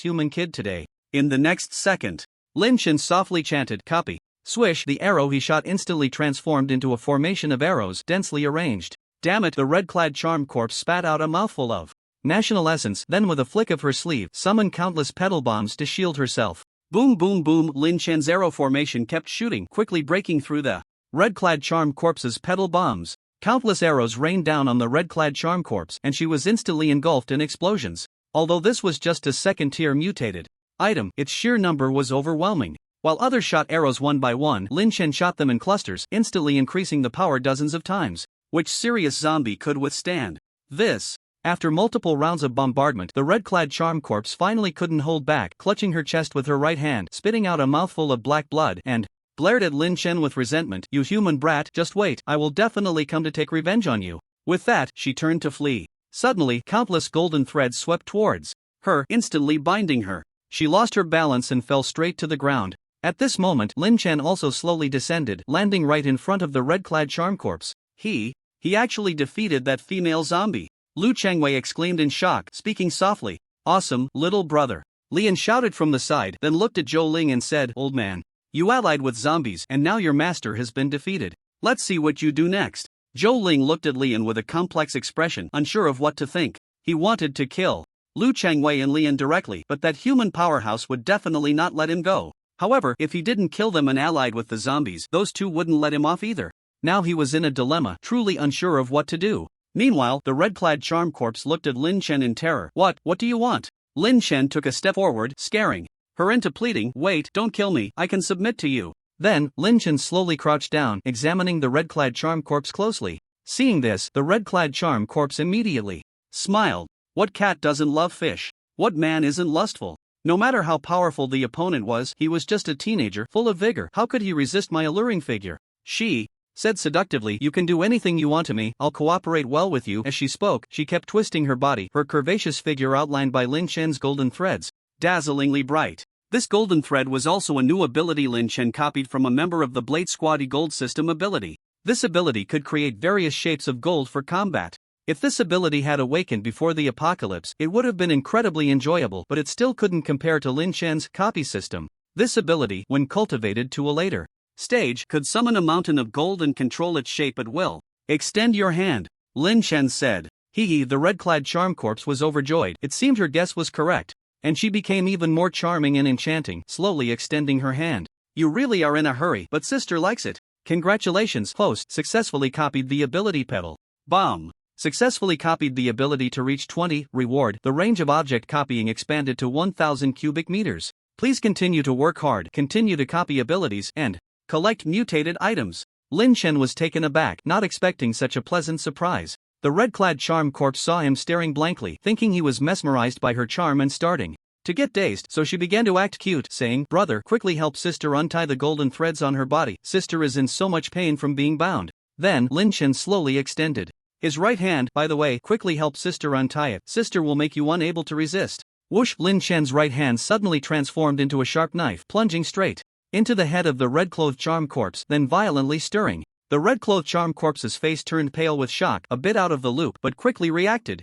human kid today. In the next second, Lin Chen softly chanted, "Copy." Swish, the arrow he shot instantly transformed into a formation of arrows densely arranged. Damn it, the red-clad charm corpse spat out a mouthful of national essence, then with a flick of her sleeve, summoned countless petal bombs to shield herself. Boom boom boom, Lin Chen's arrow formation kept shooting, quickly breaking through the red-clad charm corpse's petal bombs. Countless arrows rained down on the red-clad charm corpse, and she was instantly engulfed in explosions. Although this was just a second-tier mutated item, its sheer number was overwhelming. While others shot arrows one by one, Lin Chen shot them in clusters, instantly increasing the power dozens of times. Which serious zombie could withstand this? After multiple rounds of bombardment, the red-clad charm corpse finally couldn't hold back, clutching her chest with her right hand, spitting out a mouthful of black blood, and glared at Lin Chen with resentment. "You human brat, just wait, I will definitely come to take revenge on you." With that, she turned to flee. Suddenly, countless golden threads swept towards her, instantly binding her. She lost her balance and fell straight to the ground. At this moment, Lin Chen also slowly descended, landing right in front of the red-clad charm corpse. He actually defeated that female zombie. Lu Chengwei exclaimed in shock, speaking softly. Awesome, little brother. Lian shouted from the side, then looked at Zhou Ling and said, Old man. You allied with zombies and now your master has been defeated. Let's see what you do next. Zhou Ling looked at Lian with a complex expression, unsure of what to think. He wanted to kill Lu Changwei and Lian directly, but that human powerhouse would definitely not let him go. However, if he didn't kill them and allied with the zombies, those two wouldn't let him off either. Now he was in a dilemma, truly unsure of what to do. Meanwhile, the red-clad charm corpse looked at Lin Chen in terror. What do you want? Lin Chen took a step forward, scaring her into pleading, wait, don't kill me, I can submit to you. Then, Lin Chen slowly crouched down, examining the red-clad charm corpse closely. Seeing this, the red-clad charm corpse immediately smiled. What cat doesn't love fish? What man isn't lustful? No matter how powerful the opponent was, he was just a teenager, full of vigor. How could he resist my alluring figure? She said seductively, you can do anything you want to me, I'll cooperate well with you. As she spoke, she kept twisting her body, her curvaceous figure outlined by Lin Chen's golden threads, dazzlingly bright. This golden thread was also a new ability Lin Chen copied from a member of the Blade Squad Gold System ability. This ability could create various shapes of gold for combat. If this ability had awakened before the apocalypse, it would have been incredibly enjoyable, but it still couldn't compare to Lin Chen's copy system. This ability, when cultivated to a later stage, could summon a mountain of gold and control its shape at will. Extend your hand, Lin Chen said. The red-clad charm corpse was overjoyed. It seemed her guess was correct, and she became even more charming and enchanting, slowly extending her hand. You really are in a hurry, but sister likes it. Congratulations, host successfully copied the ability pedal. Bomb. Successfully copied the ability to reach 20. Reward. The range of object copying expanded to 1000 cubic meters. Please continue to work hard, continue to copy abilities, and collect mutated items. Lin Chen was taken aback, not expecting such a pleasant surprise. The red-clad charm corpse saw him staring blankly, thinking he was mesmerized by her charm and starting to get dazed, so she began to act cute, saying, Brother, quickly help sister untie the golden threads on her body. Sister is in so much pain from being bound. Then, Lin Chen slowly extended his right hand, by the way, quickly help sister untie it. Sister will make you unable to resist. Whoosh! Lin Chen's right hand suddenly transformed into a sharp knife, plunging straight into the head of the red-clothed charm corpse, then violently stirring. The red-clothed charm corpse's face turned pale with shock, a bit out of the loop, but quickly reacted.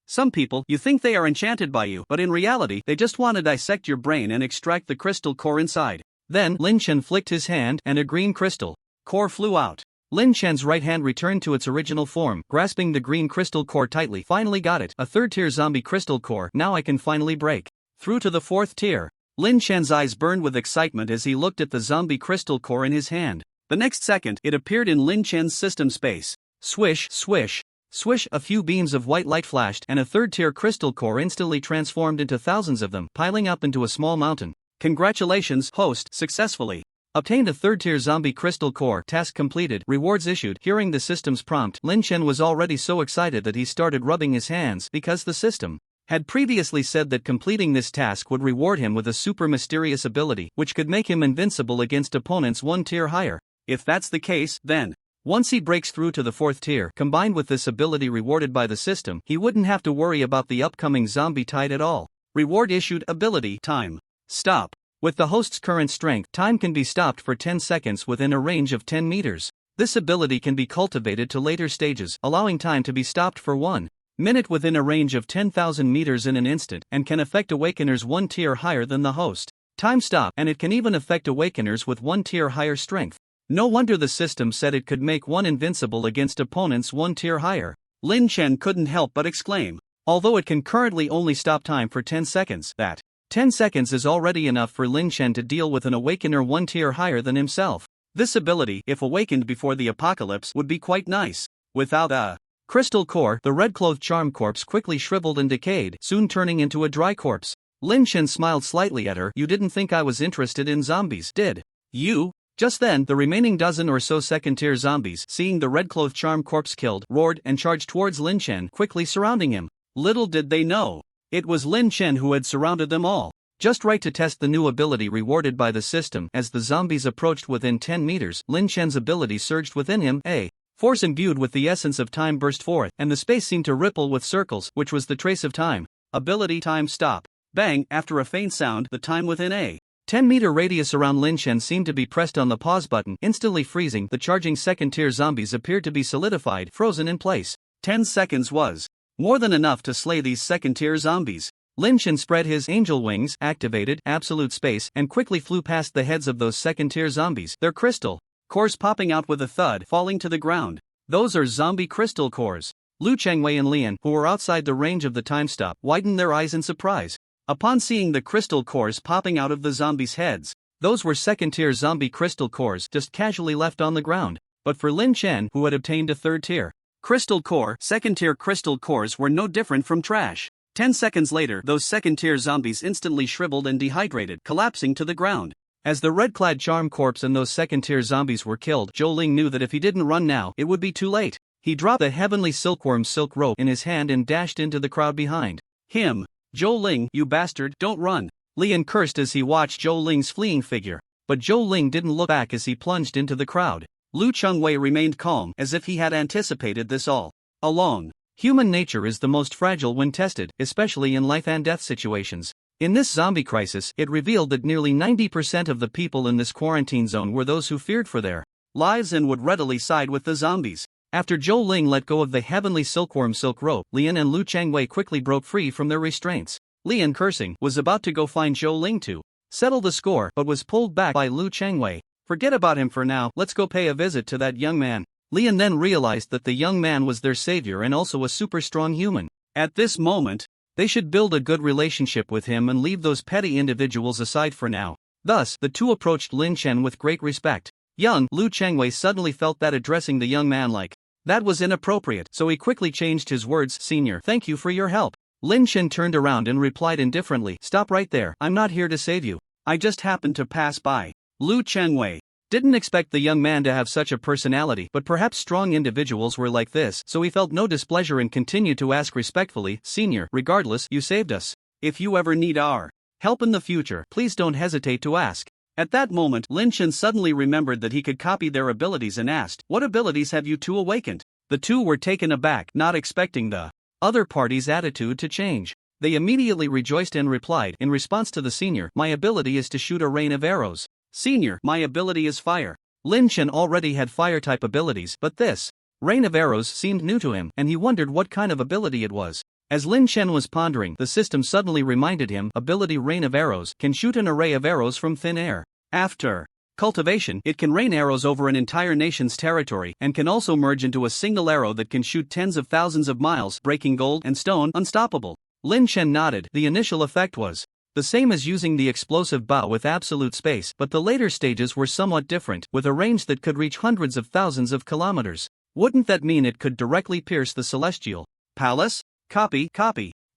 Some people, you think they are enchanted by you, but in reality, they just want to dissect your brain and extract the crystal core inside. Then, Lin Chen flicked his hand, and a green crystal core flew out. Lin Chen's right hand returned to its original form, grasping the green crystal core tightly. Finally got it, a third-tier zombie crystal core. Now I can finally break through to the fourth tier. Lin Chen's eyes burned with excitement as he looked at the zombie crystal core in his hand. The next second, it appeared in Lin Chen's system space. Swish, swish, swish, a few beams of white light flashed, and a third-tier crystal core instantly transformed into thousands of them, piling up into a small mountain. Congratulations, host, successfully obtained a third-tier zombie crystal core. Task completed. Rewards issued. Hearing the system's prompt, Lin Chen was already so excited that he started rubbing his hands, because the system had previously said that completing this task would reward him with a super mysterious ability, which could make him invincible against opponents one tier higher. If that's the case, then once he breaks through to the fourth tier, combined with this ability rewarded by the system, he wouldn't have to worry about the upcoming zombie tide at all. Reward issued. Ability time stop. With the host's current strength, time can be stopped for 10 seconds within a range of 10 meters. This ability can be cultivated to later stages, allowing time to be stopped for 1 minute within a range of 10,000 meters in an instant, and can affect awakeners one tier higher than the host. Time stop, and it can even affect awakeners with one tier higher strength. No wonder the system said it could make one invincible against opponents one tier higher. Lin Chen couldn't help but exclaim. Although it can currently only stop time for 10 seconds, that 10 seconds is already enough for Lin Chen to deal with an awakener one tier higher than himself. This ability, if awakened before the apocalypse, would be quite nice. Without a crystal core, the red-clothed charm corpse quickly shriveled and decayed, soon turning into a dry corpse. Lin Chen smiled slightly at her. You didn't think I was interested in zombies, did you? Just then, the remaining dozen or so second-tier zombies, seeing the red-clothed charm corpse killed, roared and charged towards Lin Chen, quickly surrounding him. Little did they know, it was Lin Chen who had surrounded them all. Just right to test the new ability rewarded by the system. As the zombies approached within 10 meters, Lin Chen's ability surged within him. A force imbued with the essence of time burst forth, and the space seemed to ripple with circles, which was the trace of time. Ability time stop. Bang! After a faint sound, the time within a 10-meter radius around Lin Chen seemed to be pressed on the pause button, instantly freezing. The charging second-tier zombies appeared to be solidified, frozen in place. 10 seconds was more than enough to slay these second-tier zombies. Lin Chen spread his angel wings, activated absolute space, and quickly flew past the heads of those second-tier zombies, their crystal cores popping out with a thud, falling to the ground. Those are zombie crystal cores. Lu Chengwei and Lian, who were outside the range of the time stop, widened their eyes in surprise. Upon seeing the crystal cores popping out of the zombies' heads, those were second-tier zombie crystal cores just casually left on the ground. But for Lin Chen, who had obtained a third-tier crystal core, second-tier crystal cores were no different from trash. 10 seconds later, those second-tier zombies instantly shriveled and dehydrated, collapsing to the ground. As the red-clad charm corpse and those second-tier zombies were killed, Zhou Ling knew that if he didn't run now, it would be too late. He dropped the heavenly silkworm silk rope in his hand and dashed into the crowd behind him. Zhou Ling, you bastard, don't run. Lian cursed as he watched Zhou Ling's fleeing figure. But Zhou Ling didn't look back as he plunged into the crowd. Lu Chengwei remained calm, as if he had anticipated this all along. Human nature is the most fragile when tested, especially in life and death situations. In this zombie crisis, it revealed that nearly 90% of the people in this quarantine zone were those who feared for their lives and would readily side with the zombies. After Zhou Ling let go of the heavenly silkworm silk rope, Lian and Lu Chengwei quickly broke free from their restraints. Lian, cursing, was about to go find Zhou Ling to settle the score, but was pulled back by Lu Chengwei. Forget about him for now, let's go pay a visit to that young man. Lian then realized that the young man was their savior and also a super strong human. At this moment, they should build a good relationship with him and leave those petty individuals aside for now. Thus, the two approached Lin Chen with great respect. Young Lu Chengwei suddenly felt that addressing the young man like that was inappropriate, so he quickly changed his words. Senior, thank you for your help. Lin Chen turned around and replied indifferently, stop right there, I'm not here to save you. I just happened to pass by. Lu Chengwei didn't expect the young man to have such a personality, but perhaps strong individuals were like this, so he felt no displeasure and continued to ask respectfully, Senior, regardless, you saved us. If you ever need our help in the future, please don't hesitate to ask. At that moment, Lin Chen suddenly remembered that he could copy their abilities and asked, what abilities have you two awakened? The two were taken aback, not expecting the other party's attitude to change. They immediately rejoiced and replied, in response to the senior, my ability is to shoot a rain of arrows. Senior, my ability is fire. Lin Chen already had fire-type abilities, but this rain of arrows seemed new to him, and he wondered what kind of ability it was. As Lin Chen was pondering, the system suddenly reminded him, ability rain of arrows, can shoot an array of arrows from thin air. After cultivation, it can rain arrows over an entire nation's territory, and can also merge into a single arrow that can shoot tens of thousands of miles, breaking gold and stone unstoppable. Lin Chen nodded. The initial effect was the same as using the explosive bow with absolute space, but the later stages were somewhat different, with a range that could reach hundreds of thousands of kilometers. Wouldn't that mean it could directly pierce the celestial palace? Copy.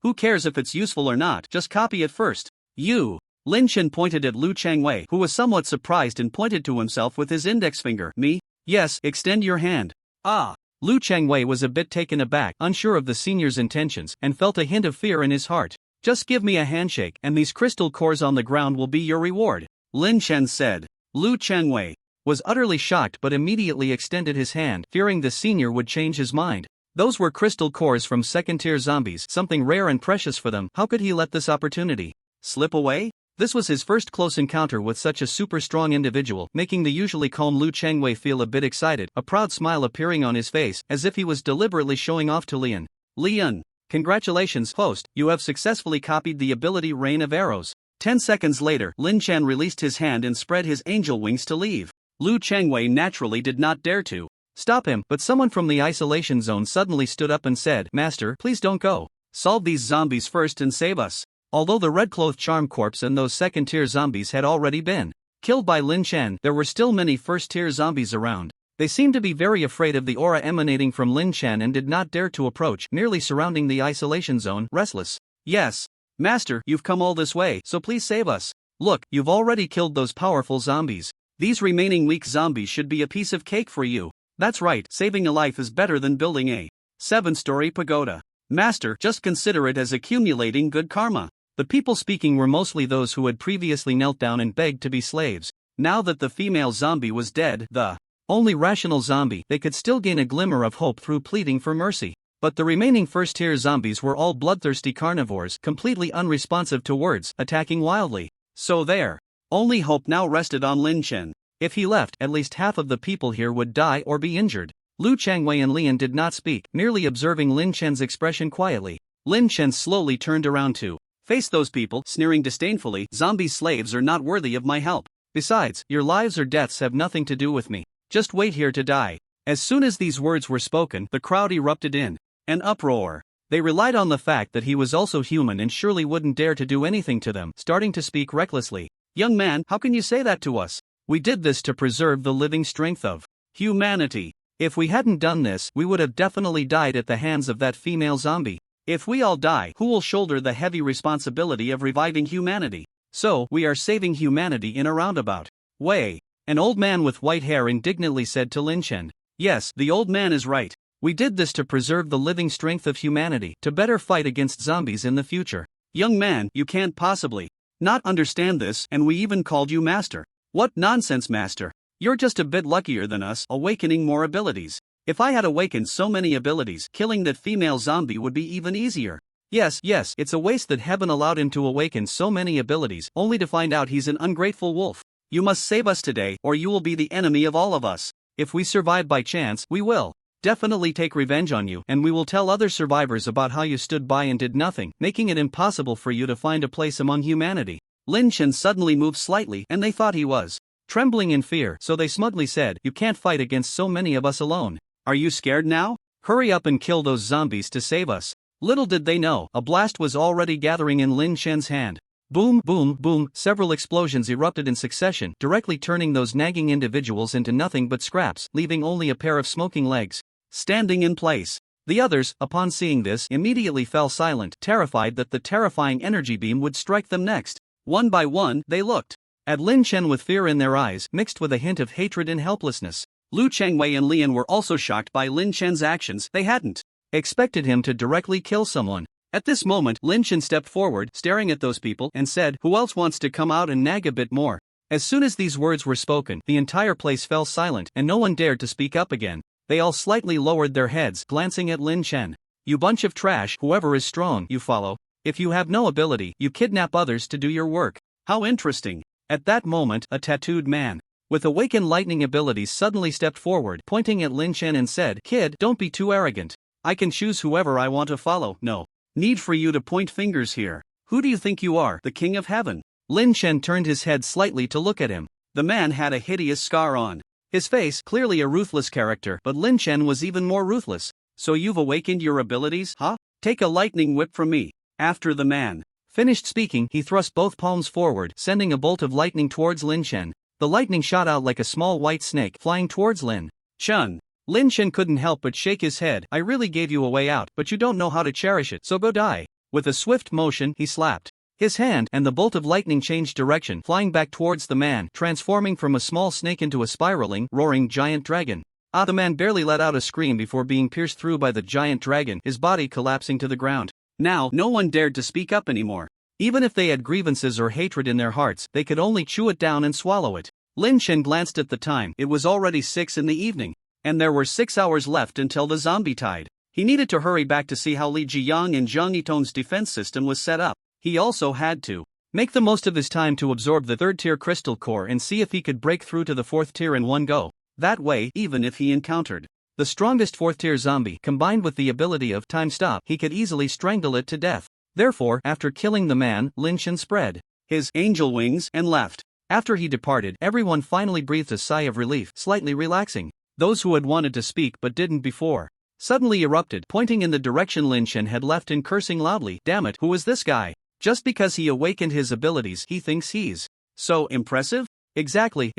Who cares if it's useful or not, just copy it first. You. Lin Chen pointed at Lu Chengwei, who was somewhat surprised and pointed to himself with his index finger. Me? Yes, extend your hand. Ah. Lu Chengwei was a bit taken aback, unsure of the senior's intentions, and felt a hint of fear in his heart. Just give me a handshake, and these crystal cores on the ground will be your reward, Lin Chen said. Lu Chengwei was utterly shocked but immediately extended his hand, fearing the senior would change his mind. Those were crystal cores from second-tier zombies, something rare and precious for them. How could he let this opportunity slip away? This was his first close encounter with such a super strong individual, making the usually calm Lu Chengwei feel a bit excited, a proud smile appearing on his face, as if he was deliberately showing off to Lian. Lian. Congratulations, host, you have successfully copied the ability Rain of Arrows. 10 seconds later, Lin Chen released his hand and spread his angel wings to leave. Lu Chengwei naturally did not dare to stop him, but someone from the isolation zone suddenly stood up and said, Master, please don't go. Solve these zombies first and save us. Although the red-clothed charm corpse and those second-tier zombies had already been killed by Lin Chen, there were still many first-tier zombies around. They seemed to be very afraid of the aura emanating from Lin Chen and did not dare to approach, merely surrounding the isolation zone, restless. Yes, Master, you've come all this way, so please save us. Look, you've already killed those powerful zombies. These remaining weak zombies should be a piece of cake for you. That's right, saving a life is better than building a 7-story pagoda. Master, just consider it as accumulating good karma. The people speaking were mostly those who had previously knelt down and begged to be slaves. Now that the female zombie was dead, the only rational zombie, they could still gain a glimmer of hope through pleading for mercy. But the remaining first-tier zombies were all bloodthirsty carnivores, completely unresponsive to words, attacking wildly. So their only hope now rested on Lin Chen. If he left, at least half of the people here would die or be injured. Lu Chengwei and Lian did not speak, merely observing Lin Chen's expression quietly. Lin Chen slowly turned around to Face those people, sneering disdainfully. Zombie slaves are not worthy of my help. Besides, your lives or deaths have nothing to do with me. Just wait here to die. As soon as these words were spoken, the crowd erupted in an uproar. They relied on the fact that he was also human and surely wouldn't dare to do anything to them, starting to speak recklessly. Young man, how can you say that to us? We did this to preserve the living strength of humanity. If we hadn't done this, we would have definitely died at the hands of that female zombie. If we all die, who will shoulder the heavy responsibility of reviving humanity? So, we are saving humanity in a roundabout way. An old man with white hair indignantly said to Lin Chen. Yes, the old man is right. We did this to preserve the living strength of humanity, to better fight against zombies in the future. Young man, you can't possibly not understand this, and we even called you master. What nonsense, master? You're just a bit luckier than us, awakening more abilities. If I had awakened so many abilities, killing that female zombie would be even easier. Yes, it's a waste that heaven allowed him to awaken so many abilities, only to find out he's an ungrateful wolf. You must save us today, or you will be the enemy of all of us. If we survive by chance, we will definitely take revenge on you, and we will tell other survivors about how you stood by and did nothing, making it impossible for you to find a place among humanity. Lin Chen suddenly moved slightly, and they thought he was trembling in fear, so they smugly said, "You can't fight against so many of us alone. Are you scared now? Hurry up and kill those zombies to save us." Little did they know, a blast was already gathering in Lin Chen's hand. Boom, boom, boom, several explosions erupted in succession, directly turning those nagging individuals into nothing but scraps, leaving only a pair of smoking legs standing in place. The others, upon seeing this, immediately fell silent, terrified that the terrifying energy beam would strike them next. One by one, they looked at Lin Chen with fear in their eyes, mixed with a hint of hatred and helplessness. Lu Changwei and Lian were also shocked by Lin Chen's actions. They hadn't expected him to directly kill someone. At this moment, Lin Chen stepped forward, staring at those people, and said, "Who else wants to come out and nag a bit more?" As soon as these words were spoken, the entire place fell silent, and no one dared to speak up again. They all slightly lowered their heads, glancing at Lin Chen. "You bunch of trash, whoever is strong, you follow. If you have no ability, you kidnap others to do your work. How interesting." At that moment, a tattooed man with awakened lightning abilities suddenly stepped forward, pointing at Lin Chen and said, "Kid, don't be too arrogant. I can choose whoever I want to follow. No need for you to point fingers here. Who do you think you are, the king of heaven?" Lin Chen turned his head slightly to look at him. The man had a hideous scar on his face, clearly a ruthless character, but Lin Chen was even more ruthless. "So you've awakened your abilities, huh? Take a lightning whip from me." After the man finished speaking, he thrust both palms forward, sending a bolt of lightning towards Lin Chen. The lightning shot out like a small white snake, flying towards Lin Chen. Lin Chen couldn't help but shake his head. "I really gave you a way out, but you don't know how to cherish it, so go die." With a swift motion, he slapped his hand, and the bolt of lightning changed direction, flying back towards the man, transforming from a small snake into a spiraling, roaring giant dragon. The man barely let out a scream before being pierced through by the giant dragon, his body collapsing to the ground. Now, no one dared to speak up anymore. Even if they had grievances or hatred in their hearts, they could only chew it down and swallow it. Lin Chen glanced at the time. It was already 6 in the evening, and there were 6 hours left until the zombie tide. He needed to hurry back to see how Li Jiyang and Zhang Yiton's defense system was set up. He also had to make the most of his time to absorb the 3rd-tier crystal core and see if he could break through to the 4th tier in one go. That way, even if he encountered the strongest 4th-tier zombie, combined with the ability of time stop, he could easily strangle it to death. Therefore, after killing the man, Lin Chen spread his angel wings and left. After he departed, everyone finally breathed a sigh of relief, slightly relaxing. Those who had wanted to speak but didn't before suddenly erupted, pointing in the direction Lin Chen had left and cursing loudly. "Damn it, who is this guy? Just because he awakened his abilities, he thinks he's so impressive? Exactly,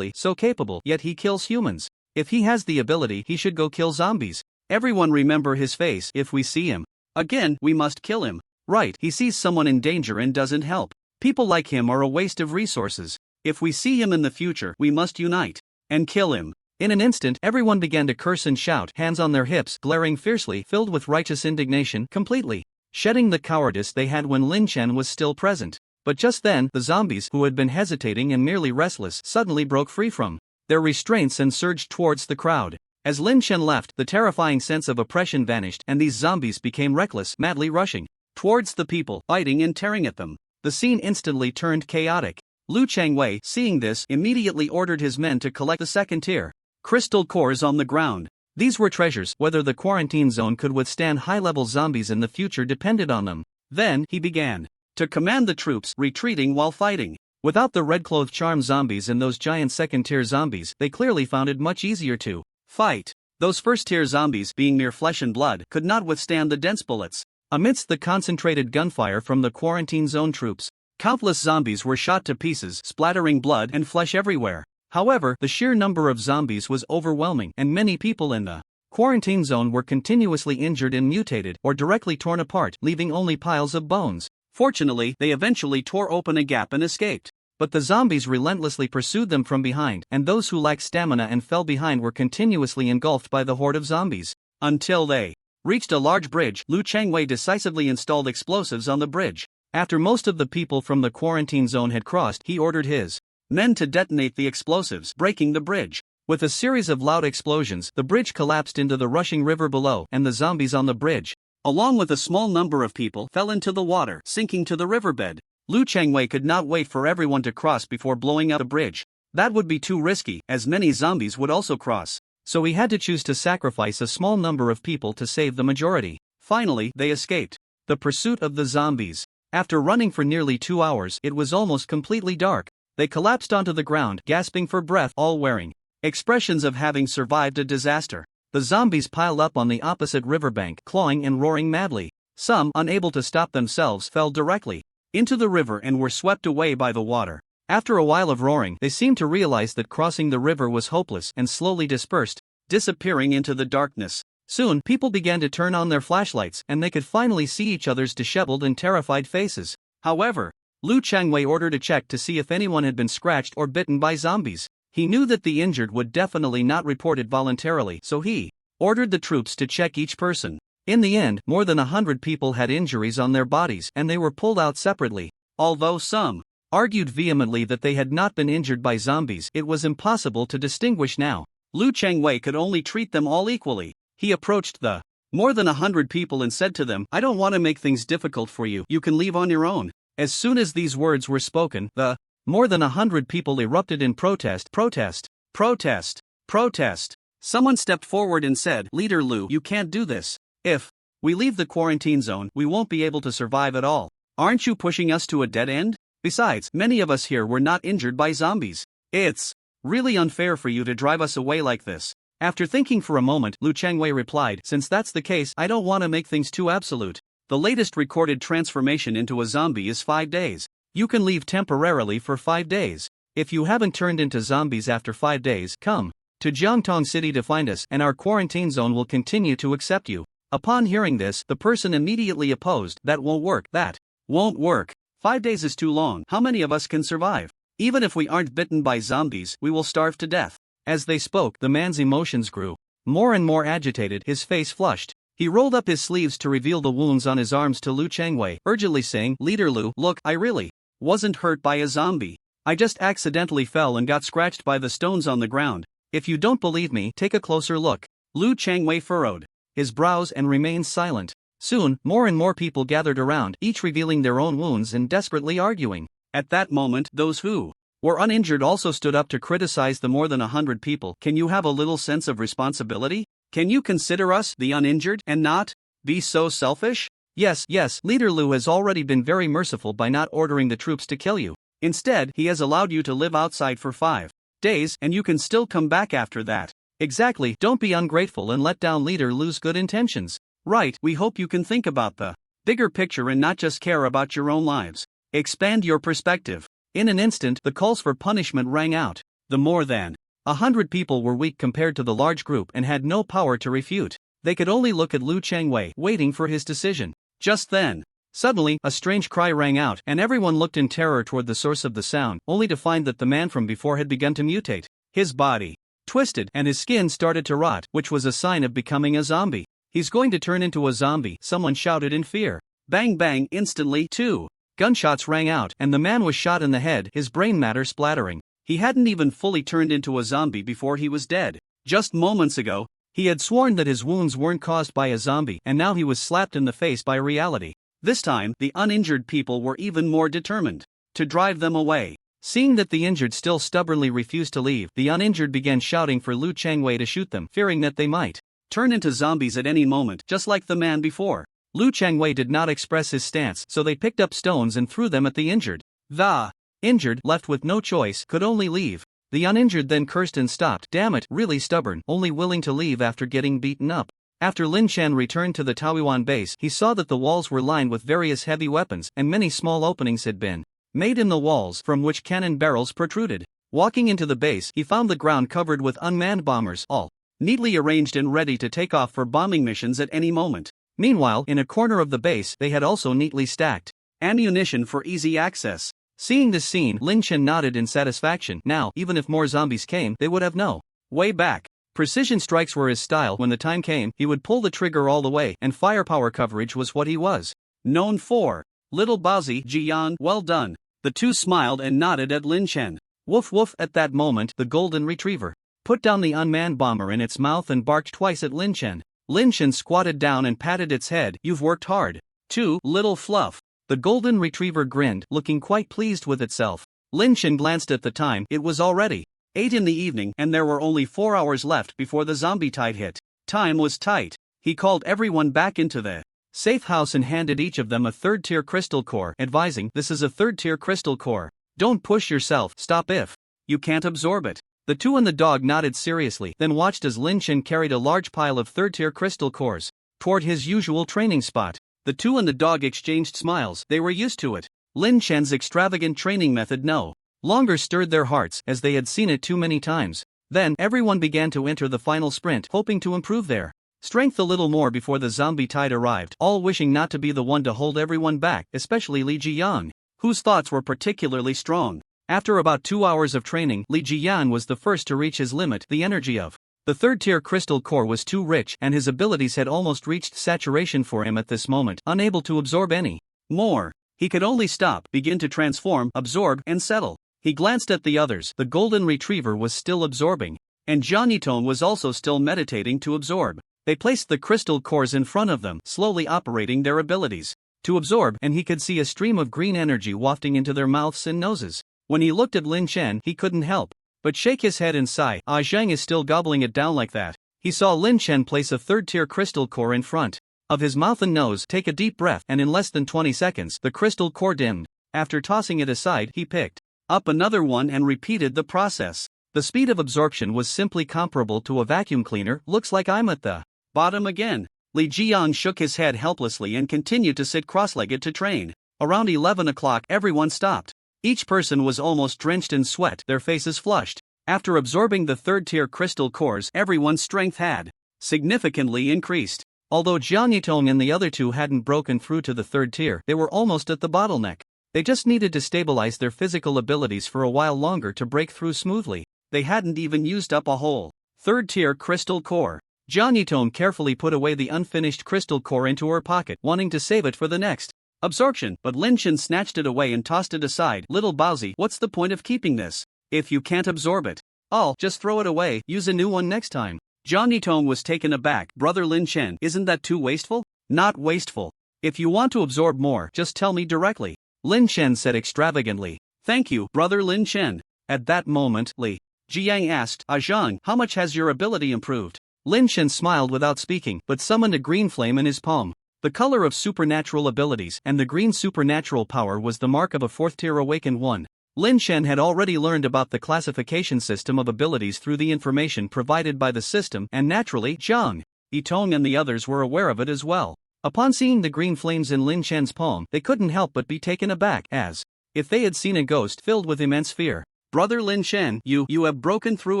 so capable, yet he kills humans. If he has the ability, he should go kill zombies. Everyone remember his face. If we see him again, we must kill him." Right, he sees someone in danger and doesn't help. People like him are a waste of resources. If we see him in the future, we must unite and kill him. In an instant, everyone began to curse and shout, hands on their hips, glaring fiercely, filled with righteous indignation, completely shedding the cowardice they had when Lin Chen was still present. But just then, the zombies, who had been hesitating and merely restless, suddenly broke free from their restraints and surged towards the crowd. As Lin Chen left, the terrifying sense of oppression vanished, and these zombies became reckless, madly rushing towards the people, biting and tearing at them. The scene instantly turned chaotic. Lu Changwei, seeing this, immediately ordered his men to collect the 2nd-tier crystal cores on the ground. These were treasures. Whether the quarantine zone could withstand high-level zombies in the future depended on them. Then, he began to command the troops retreating while fighting. Without the red-clothed charm zombies and those giant second-tier zombies, they clearly found it much easier to fight. Those first-tier zombies, being mere flesh and blood, could not withstand the dense bullets. Amidst the concentrated gunfire from the quarantine zone troops, countless zombies were shot to pieces, splattering blood and flesh everywhere. However, the sheer number of zombies was overwhelming, and many people in the quarantine zone were continuously injured and mutated or directly torn apart, leaving only piles of bones. Fortunately, they eventually tore open a gap and escaped. But the zombies relentlessly pursued them from behind, and those who lacked stamina and fell behind were continuously engulfed by the horde of zombies. Until they reached a large bridge, Lu Changwei decisively installed explosives on the bridge. After most of the people from the quarantine zone had crossed, he ordered his men to detonate the explosives, breaking the bridge. With a series of loud explosions, the bridge collapsed into the rushing river below, and the zombies on the bridge, along with a small number of people, fell into the water, sinking to the riverbed. Lu Changwei could not wait for everyone to cross before blowing up the bridge. That would be too risky, as many zombies would also cross. So he had to choose to sacrifice a small number of people to save the majority. Finally, they escaped. The pursuit of the zombies. After running for nearly 2 hours, it was almost completely dark. They collapsed onto the ground, gasping for breath, all wearing expressions of having survived a disaster. The zombies piled up on the opposite riverbank, clawing and roaring madly. Some, unable to stop themselves, fell directly into the river and were swept away by the water. After a while of roaring, they seemed to realize that crossing the river was hopeless and slowly dispersed, disappearing into the darkness. Soon, people began to turn on their flashlights, and they could finally see each other's disheveled and terrified faces. However, Lu Changwei ordered a check to see if anyone had been scratched or bitten by zombies. He knew that the injured would definitely not report it voluntarily, so he ordered the troops to check each person. In the end, more than 100 people had injuries on their bodies, and they were pulled out separately. Although some argued vehemently that they had not been injured by zombies, it was impossible to distinguish now. Lu Changwei could only treat them all equally. He approached the more than 100 people and said to them, "I don't want to make things difficult for you, you can leave on your own." As soon as these words were spoken, the more than 100 people erupted in protest. Protest. Protest. Protest. Someone stepped forward and said, "Leader Lu, you can't do this. If we leave the quarantine zone, we won't be able to survive at all. Aren't you pushing us to a dead end? Besides, many of us here were not injured by zombies. It's really unfair for you to drive us away like this." After thinking for a moment, Lu Changwei replied, "Since that's the case, I don't want to make things too absolute. The latest recorded transformation into a zombie is 5 days. You can leave temporarily for 5 days. If you haven't turned into zombies after 5 days, come to Jiangtong City to find us, and our quarantine zone will continue to accept you." Upon hearing this, the person immediately opposed. "That won't work. That won't work. 5 days is too long. How many of us can survive? Even if we aren't bitten by zombies, we will starve to death." As they spoke, the man's emotions grew more and more agitated, his face flushed. He rolled up his sleeves to reveal the wounds on his arms to Lu Changwei, urgently saying, "Leader Lu, look, I really wasn't hurt by a zombie. I just accidentally fell and got scratched by the stones on the ground. If you don't believe me, take a closer look." Lu Changwei furrowed his brows and remained silent. Soon, more and more people gathered around, each revealing their own wounds and desperately arguing. At that moment, those who were uninjured also stood up to criticize the more than 100 people. "Can you have a little sense of responsibility? Can you consider us, the uninjured, and not be so selfish? Yes, Leader Lu has already been very merciful by not ordering the troops to kill you. Instead, he has allowed you to live outside for 5 days, and you can still come back after that. Exactly, don't be ungrateful and let down Leader Lu's good intentions. Right, we hope you can think about the bigger picture and not just care about your own lives. Expand your perspective." In an instant, the calls for punishment rang out. The more than 100 people were weak compared to the large group and had no power to refute. They could only look at Lu Changwei, waiting for his decision. Just then, suddenly, a strange cry rang out, and everyone looked in terror toward the source of the sound, only to find that the man from before had begun to mutate. His body twisted, and his skin started to rot, which was a sign of becoming a zombie. "He's going to turn into a zombie," someone shouted in fear. Bang bang, instantly, 2 gunshots rang out, and the man was shot in the head, his brain matter splattering. He hadn't even fully turned into a zombie before he was dead. Just moments ago, he had sworn that his wounds weren't caused by a zombie, and now he was slapped in the face by reality. This time, the uninjured people were even more determined to drive them away. Seeing that the injured still stubbornly refused to leave, the uninjured began shouting for Lu Changwei to shoot them, fearing that they might turn into zombies at any moment, just like the man before. Lu Changwei did not express his stance, so they picked up stones and threw them at the injured. The injured, left with no choice, could only leave. The uninjured then cursed and stopped. Damn it, really stubborn, only willing to leave after getting beaten up. After Lin Chen returned to the Taoyuan base, he saw that the walls were lined with various heavy weapons, and many small openings had been made in the walls, from which cannon barrels protruded. Walking into the base, he found the ground covered with unmanned bombers, all neatly arranged and ready to take off for bombing missions at any moment. Meanwhile, in a corner of the base, they had also neatly stacked ammunition for easy access. Seeing this scene, Lin Chen nodded in satisfaction. Now, even if more zombies came, they would have no way back. Precision strikes were his style. When the time came, he would pull the trigger all the way, and firepower coverage was what he was known for. Little Baozi, Jiyan, well done. The two smiled and nodded at Lin Chen. Woof woof. At that moment, the golden retriever put down the unmanned bomber in its mouth and barked twice at Lin Chen. Lin Chen squatted down and patted its head. You've worked hard. Too, little fluff. The golden retriever grinned, looking quite pleased with itself. Lin Chen glanced at the time. It was already 8 in the evening, and there were only 4 hours left before the zombie tide hit. Time was tight. He called everyone back into the safe house and handed each of them a third-tier crystal core, advising, this is a third-tier crystal core. Don't push yourself, stop if you can't absorb it. The two and the dog nodded seriously, then watched as Lin Chen carried a large pile of third-tier crystal cores toward his usual training spot. The two and the dog exchanged smiles. They were used to it. Lin Chen's extravagant training method no longer stirred their hearts, as they had seen it too many times. Then, everyone began to enter the final sprint, hoping to improve their strength a little more before the zombie tide arrived, all wishing not to be the one to hold everyone back, especially Li Jiyan, whose thoughts were particularly strong. After about 2 hours of training, Li Jiyan was the first to reach his limit. The energy of the third-tier crystal core was too rich, and his abilities had almost reached saturation for him at this moment. Unable to absorb any more, he could only stop, begin to transform, absorb, and settle. He glanced at the others. The golden retriever was still absorbing, and Zhang Yitong was also still meditating to absorb. They placed the crystal cores in front of them, slowly operating their abilities to absorb, and he could see a stream of green energy wafting into their mouths and noses. When he looked at Lin Chen, he couldn't help but shake his head and sigh. Ah, Zhang is still gobbling it down like that. He saw Lin Chen place a third-tier crystal core in front of his mouth and nose, take a deep breath, and in less than 20 seconds, the crystal core dimmed. After tossing it aside, he picked up another one and repeated the process. The speed of absorption was simply comparable to a vacuum cleaner. Looks like I'm at the bottom again. Li Jiang shook his head helplessly and continued to sit cross-legged to train. Around 11 o'clock, everyone stopped. Each person was almost drenched in sweat, their faces flushed. After absorbing the third-tier crystal cores, everyone's strength had significantly increased. Although Zhang Yitong and the other two hadn't broken through to the third tier, they were almost at the bottleneck. They just needed to stabilize their physical abilities for a while longer to break through smoothly. They hadn't even used up a whole third-tier crystal core. Zhang Yitong carefully put away the unfinished crystal core into her pocket, wanting to save it for the next absorption, but Lin Chen snatched it away and tossed it aside. Little Baozi, what's the point of keeping this if you can't absorb it? I'll just throw it away, use a new one next time. Zhang Yitong was taken aback. Brother Lin Chen, isn't that too wasteful? Not wasteful. If you want to absorb more, just tell me directly, Lin Chen said extravagantly. Thank you, Brother Lin Chen. At that moment, Li Jiang asked, Zhang, how much has your ability improved? Lin Chen smiled without speaking, but summoned a green flame in his palm. The color of supernatural abilities, and the green supernatural power was the mark of a fourth-tier awakened one. Lin Chen had already learned about the classification system of abilities through the information provided by the system, and naturally, Zhang Yitong and the others were aware of it as well. Upon seeing the green flames in Lin Chen's palm, they couldn't help but be taken aback, as if they had seen a ghost filled with immense fear. Brother Lin Chen, you have broken through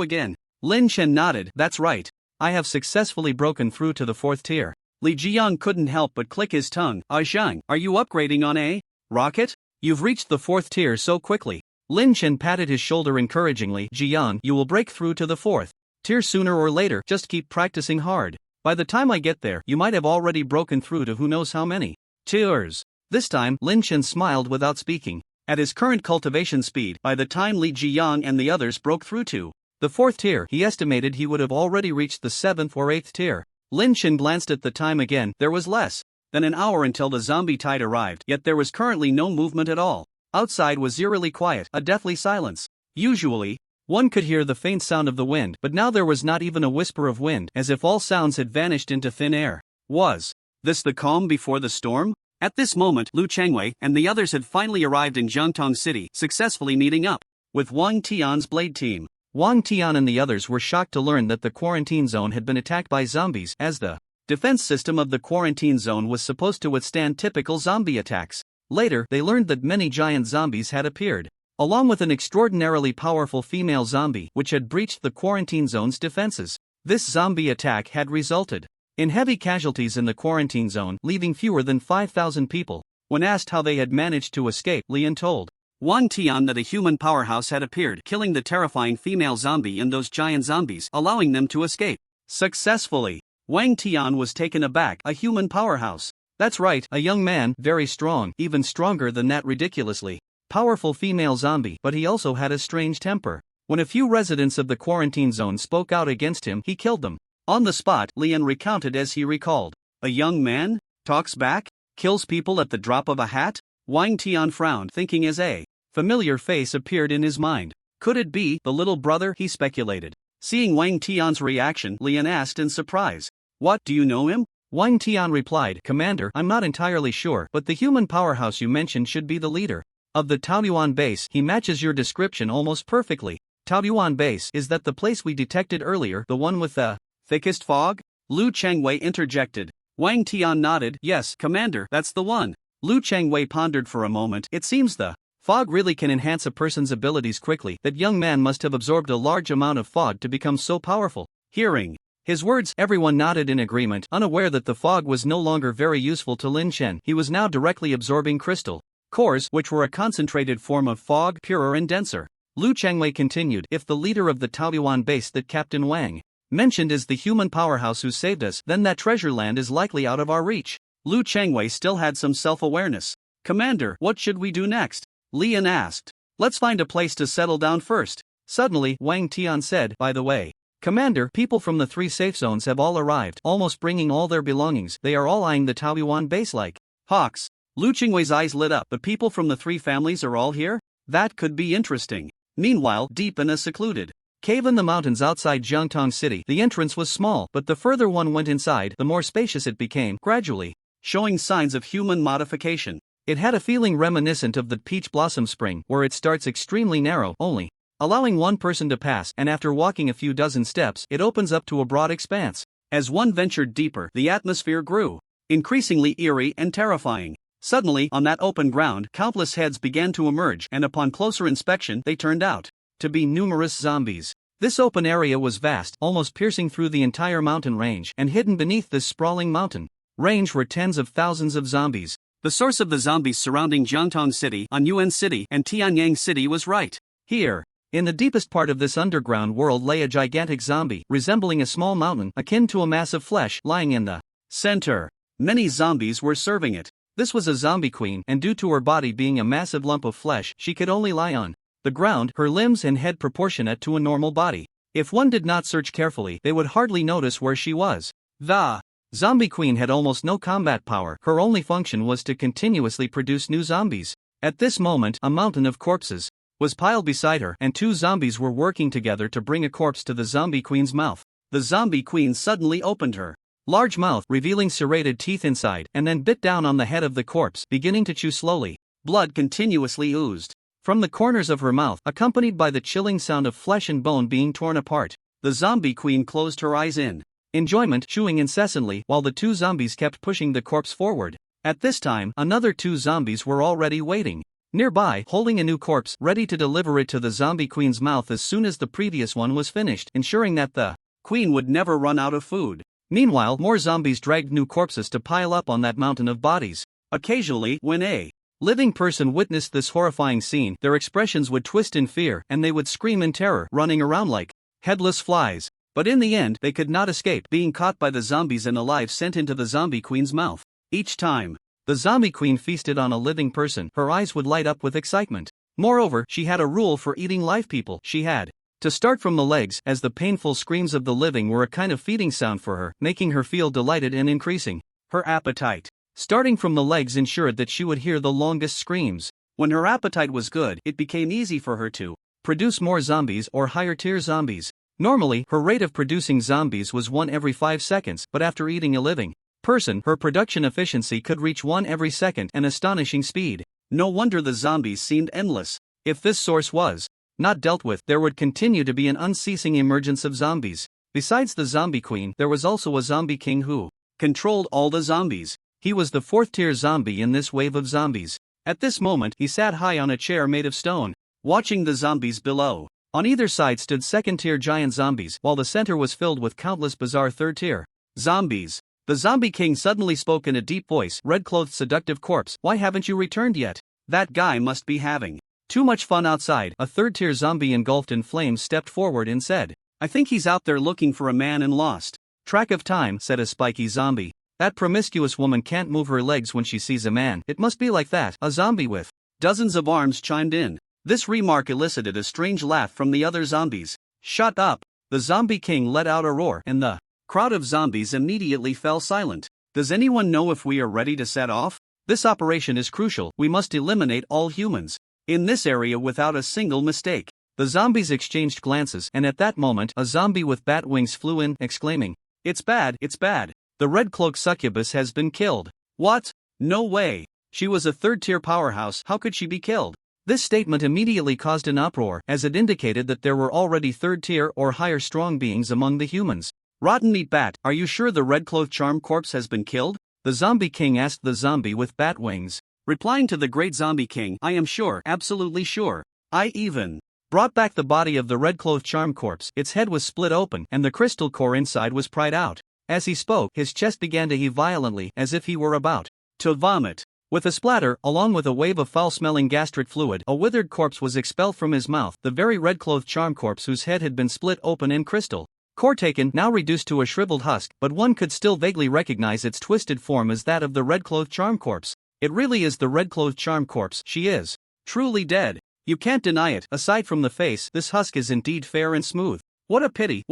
again. Lin Chen nodded. That's right. I have successfully broken through to the fourth tier. Li Jiang couldn't help but click his tongue. Zhang, are you upgrading on a rocket? You've reached the fourth tier so quickly. Lin Chen patted his shoulder encouragingly. Jiang, you will break through to the fourth tier sooner or later, just keep practicing hard. By the time I get there, you might have already broken through to who knows how many tiers. This time, Lin Chen smiled without speaking. At his current cultivation speed, by the time Li Jiang and the others broke through to the fourth tier, he estimated he would have already reached the seventh or eighth tier. Lin Chen glanced at the time again. There was less than an hour until the zombie tide arrived, yet there was currently no movement at all. Outside was eerily quiet, a deathly silence. Usually, one could hear the faint sound of the wind, but now there was not even a whisper of wind, as if all sounds had vanished into thin air. Was This the calm before the storm? At this moment, Lu Changwei and the others had finally arrived in Jiangtong City, successfully meeting up with Wang Tian's blade team. Wang Tian and the others were shocked to learn that the quarantine zone had been attacked by zombies, as the defense system of the quarantine zone was supposed to withstand typical zombie attacks. Later, they learned that many giant zombies had appeared, along with an extraordinarily powerful female zombie which had breached the quarantine zone's defenses. This zombie attack had resulted in heavy casualties in the quarantine zone, leaving fewer than 5,000 people. When asked how they had managed to escape, Lian told Wang Tian that a human powerhouse had appeared, killing the terrifying female zombie and those giant zombies, allowing them to escape successfully. Wang Tian was taken aback. A human powerhouse? That's right, a young man, very strong, even stronger than that ridiculously powerful female zombie, but he also had a strange temper. When a few residents of the quarantine zone spoke out against him, he killed them. On the spot, Lian recounted as he recalled. A young man? Talks back? Kills people at the drop of a hat? Wang Tian frowned, thinking as a familiar face appeared in his mind. Could it be the little brother? He speculated. Seeing Wang Tian's reaction, Lian asked in surprise. What, do you know him? Wang Tian replied, Commander, I'm not entirely sure, but the human powerhouse you mentioned should be the leader of the Taoyuan base. He matches your description almost perfectly. Taoyuan base, is that the place we detected earlier, the one with the thickest fog? Lu Changwei interjected. Wang Tian nodded. Yes, Commander, that's the one. Lu Changwei pondered for a moment. It seems the fog really can enhance a person's abilities quickly. That young man must have absorbed a large amount of fog to become so powerful. Hearing his words, everyone nodded in agreement, unaware that the fog was no longer very useful to Lin Chen. He was now directly absorbing crystal cores, which were a concentrated form of fog, purer and denser. Lu Changwei continued, if the leader of the Taoyuan base that Captain Wang mentioned is the human powerhouse who saved us, then that treasure land is likely out of our reach. Lu Changwei still had some self-awareness. Commander, what should we do next? Lian asked. Let's find a place to settle down first. Suddenly, Wang Tian said, by the way, Commander, people from the 3 safe zones have all arrived, almost bringing all their belongings. They are all eyeing the Taoyuan base like hawks. Lu Changwei's eyes lit up. The people from the 3 families are all here? That could be interesting. Meanwhile, deep in a secluded cave in the mountains outside Jiangtong City, the entrance was small, but the further one went inside, the more spacious it became, gradually showing signs of human modification. It had a feeling reminiscent of the peach blossom spring, where it starts extremely narrow, only allowing one person to pass, and after walking a few dozen steps, it opens up to a broad expanse. As one ventured deeper, the atmosphere grew increasingly eerie and terrifying. Suddenly, on that open ground, countless heads began to emerge, and upon closer inspection, they turned out to be numerous zombies. This open area was vast, almost piercing through the entire mountain range, and hidden beneath this sprawling mountain range were tens of thousands of zombies. The source of the zombies surrounding Jiangtong City, Anyuan City, and Tianyang City was right here. In the deepest part of this underground world lay a gigantic zombie, resembling a small mountain, akin to a mass of flesh, lying in the center. Many zombies were serving it. This was a zombie queen, and due to her body being a massive lump of flesh, she could only lie on the ground, her limbs and head proportionate to a normal body. If one did not search carefully, they would hardly notice where she was. The zombie queen had almost no combat power. Her only function was to continuously produce new zombies. At this moment, a mountain of corpses was piled beside her, and 2 zombies were working together to bring a corpse to the zombie queen's mouth. The zombie queen suddenly opened her large mouth, revealing serrated teeth inside, and then bit down on the head of the corpse, beginning to chew slowly. Blood continuously oozed from the corners of her mouth, accompanied by the chilling sound of flesh and bone being torn apart. The zombie queen closed her eyes in enjoyment, chewing incessantly, while the 2 zombies kept pushing the corpse forward. At this time, another 2 zombies were already waiting nearby, holding a new corpse, ready to deliver it to the zombie queen's mouth as soon as the previous one was finished, ensuring that the queen would never run out of food. Meanwhile, more zombies dragged new corpses to pile up on that mountain of bodies. Occasionally, when a living person witnessed this horrifying scene, their expressions would twist in fear, and they would scream in terror, running around like headless flies. But in the end, they could not escape being caught by the zombies and alive sent into the zombie queen's mouth. Each time the zombie queen feasted on a living person, her eyes would light up with excitement. Moreover, she had a rule for eating live people. She had to start from the legs, as the painful screams of the living were a kind of feeding sound for her, making her feel delighted and increasing her appetite. Starting from the legs ensured that she would hear the longest screams. When her appetite was good, it became easy for her to produce more zombies or higher-tier zombies. Normally, her rate of producing zombies was 1 every 5 seconds, but after eating a living person, her production efficiency could reach 1 every second, an astonishing speed. No wonder the zombies seemed endless. If this source was not dealt with, there would continue to be an unceasing emergence of zombies. Besides the zombie queen, there was also a zombie king who controlled all the zombies. He was the 4th-tier zombie in this wave of zombies. At this moment, he sat high on a chair made of stone, watching the zombies below. On either side stood 2nd-tier giant zombies, while the center was filled with countless bizarre 3rd-tier zombies. The zombie king suddenly spoke in a deep voice. Red-clothed seductive corpse, why haven't you returned yet? That guy must be having too much fun outside. A 3rd-tier zombie engulfed in flames stepped forward and said, I think he's out there looking for a man and lost track of time, said a spiky zombie. That promiscuous woman can't move her legs when she sees a man. It must be like that. A zombie with dozens of arms chimed in. This remark elicited a strange laugh from the other zombies. Shut up! The zombie king let out a roar, and the crowd of zombies immediately fell silent. Does anyone know if we are ready to set off? This operation is crucial. We must eliminate all humans in this area without a single mistake. The zombies exchanged glances, and at that moment, a zombie with bat wings flew in, exclaiming, It's bad, it's bad. The red cloak succubus has been killed. What? No way. She was a 3rd-tier powerhouse. How could she be killed? This statement immediately caused an uproar, as it indicated that there were already 3rd-tier or higher strong beings among the humans. Rotten meat bat, are you sure the red-cloaked charm corpse has been killed? The zombie king asked the zombie with bat wings. Replying to the great zombie king, I am sure, absolutely sure. I even brought back the body of the red-clothed charm corpse. Its head was split open, and the crystal core inside was pried out. As he spoke, his chest began to heave violently, as if he were about to vomit. With a splatter, along with a wave of foul-smelling gastric fluid, a withered corpse was expelled from his mouth, the very red-clothed charm corpse whose head had been split open and crystal core taken, now reduced to a shriveled husk, but one could still vaguely recognize its twisted form as that of the red-clothed charm corpse. It really is the red-clothed charm corpse. She is truly dead. You can't deny it. Aside from the face, this husk is indeed fair and smooth. What a pity,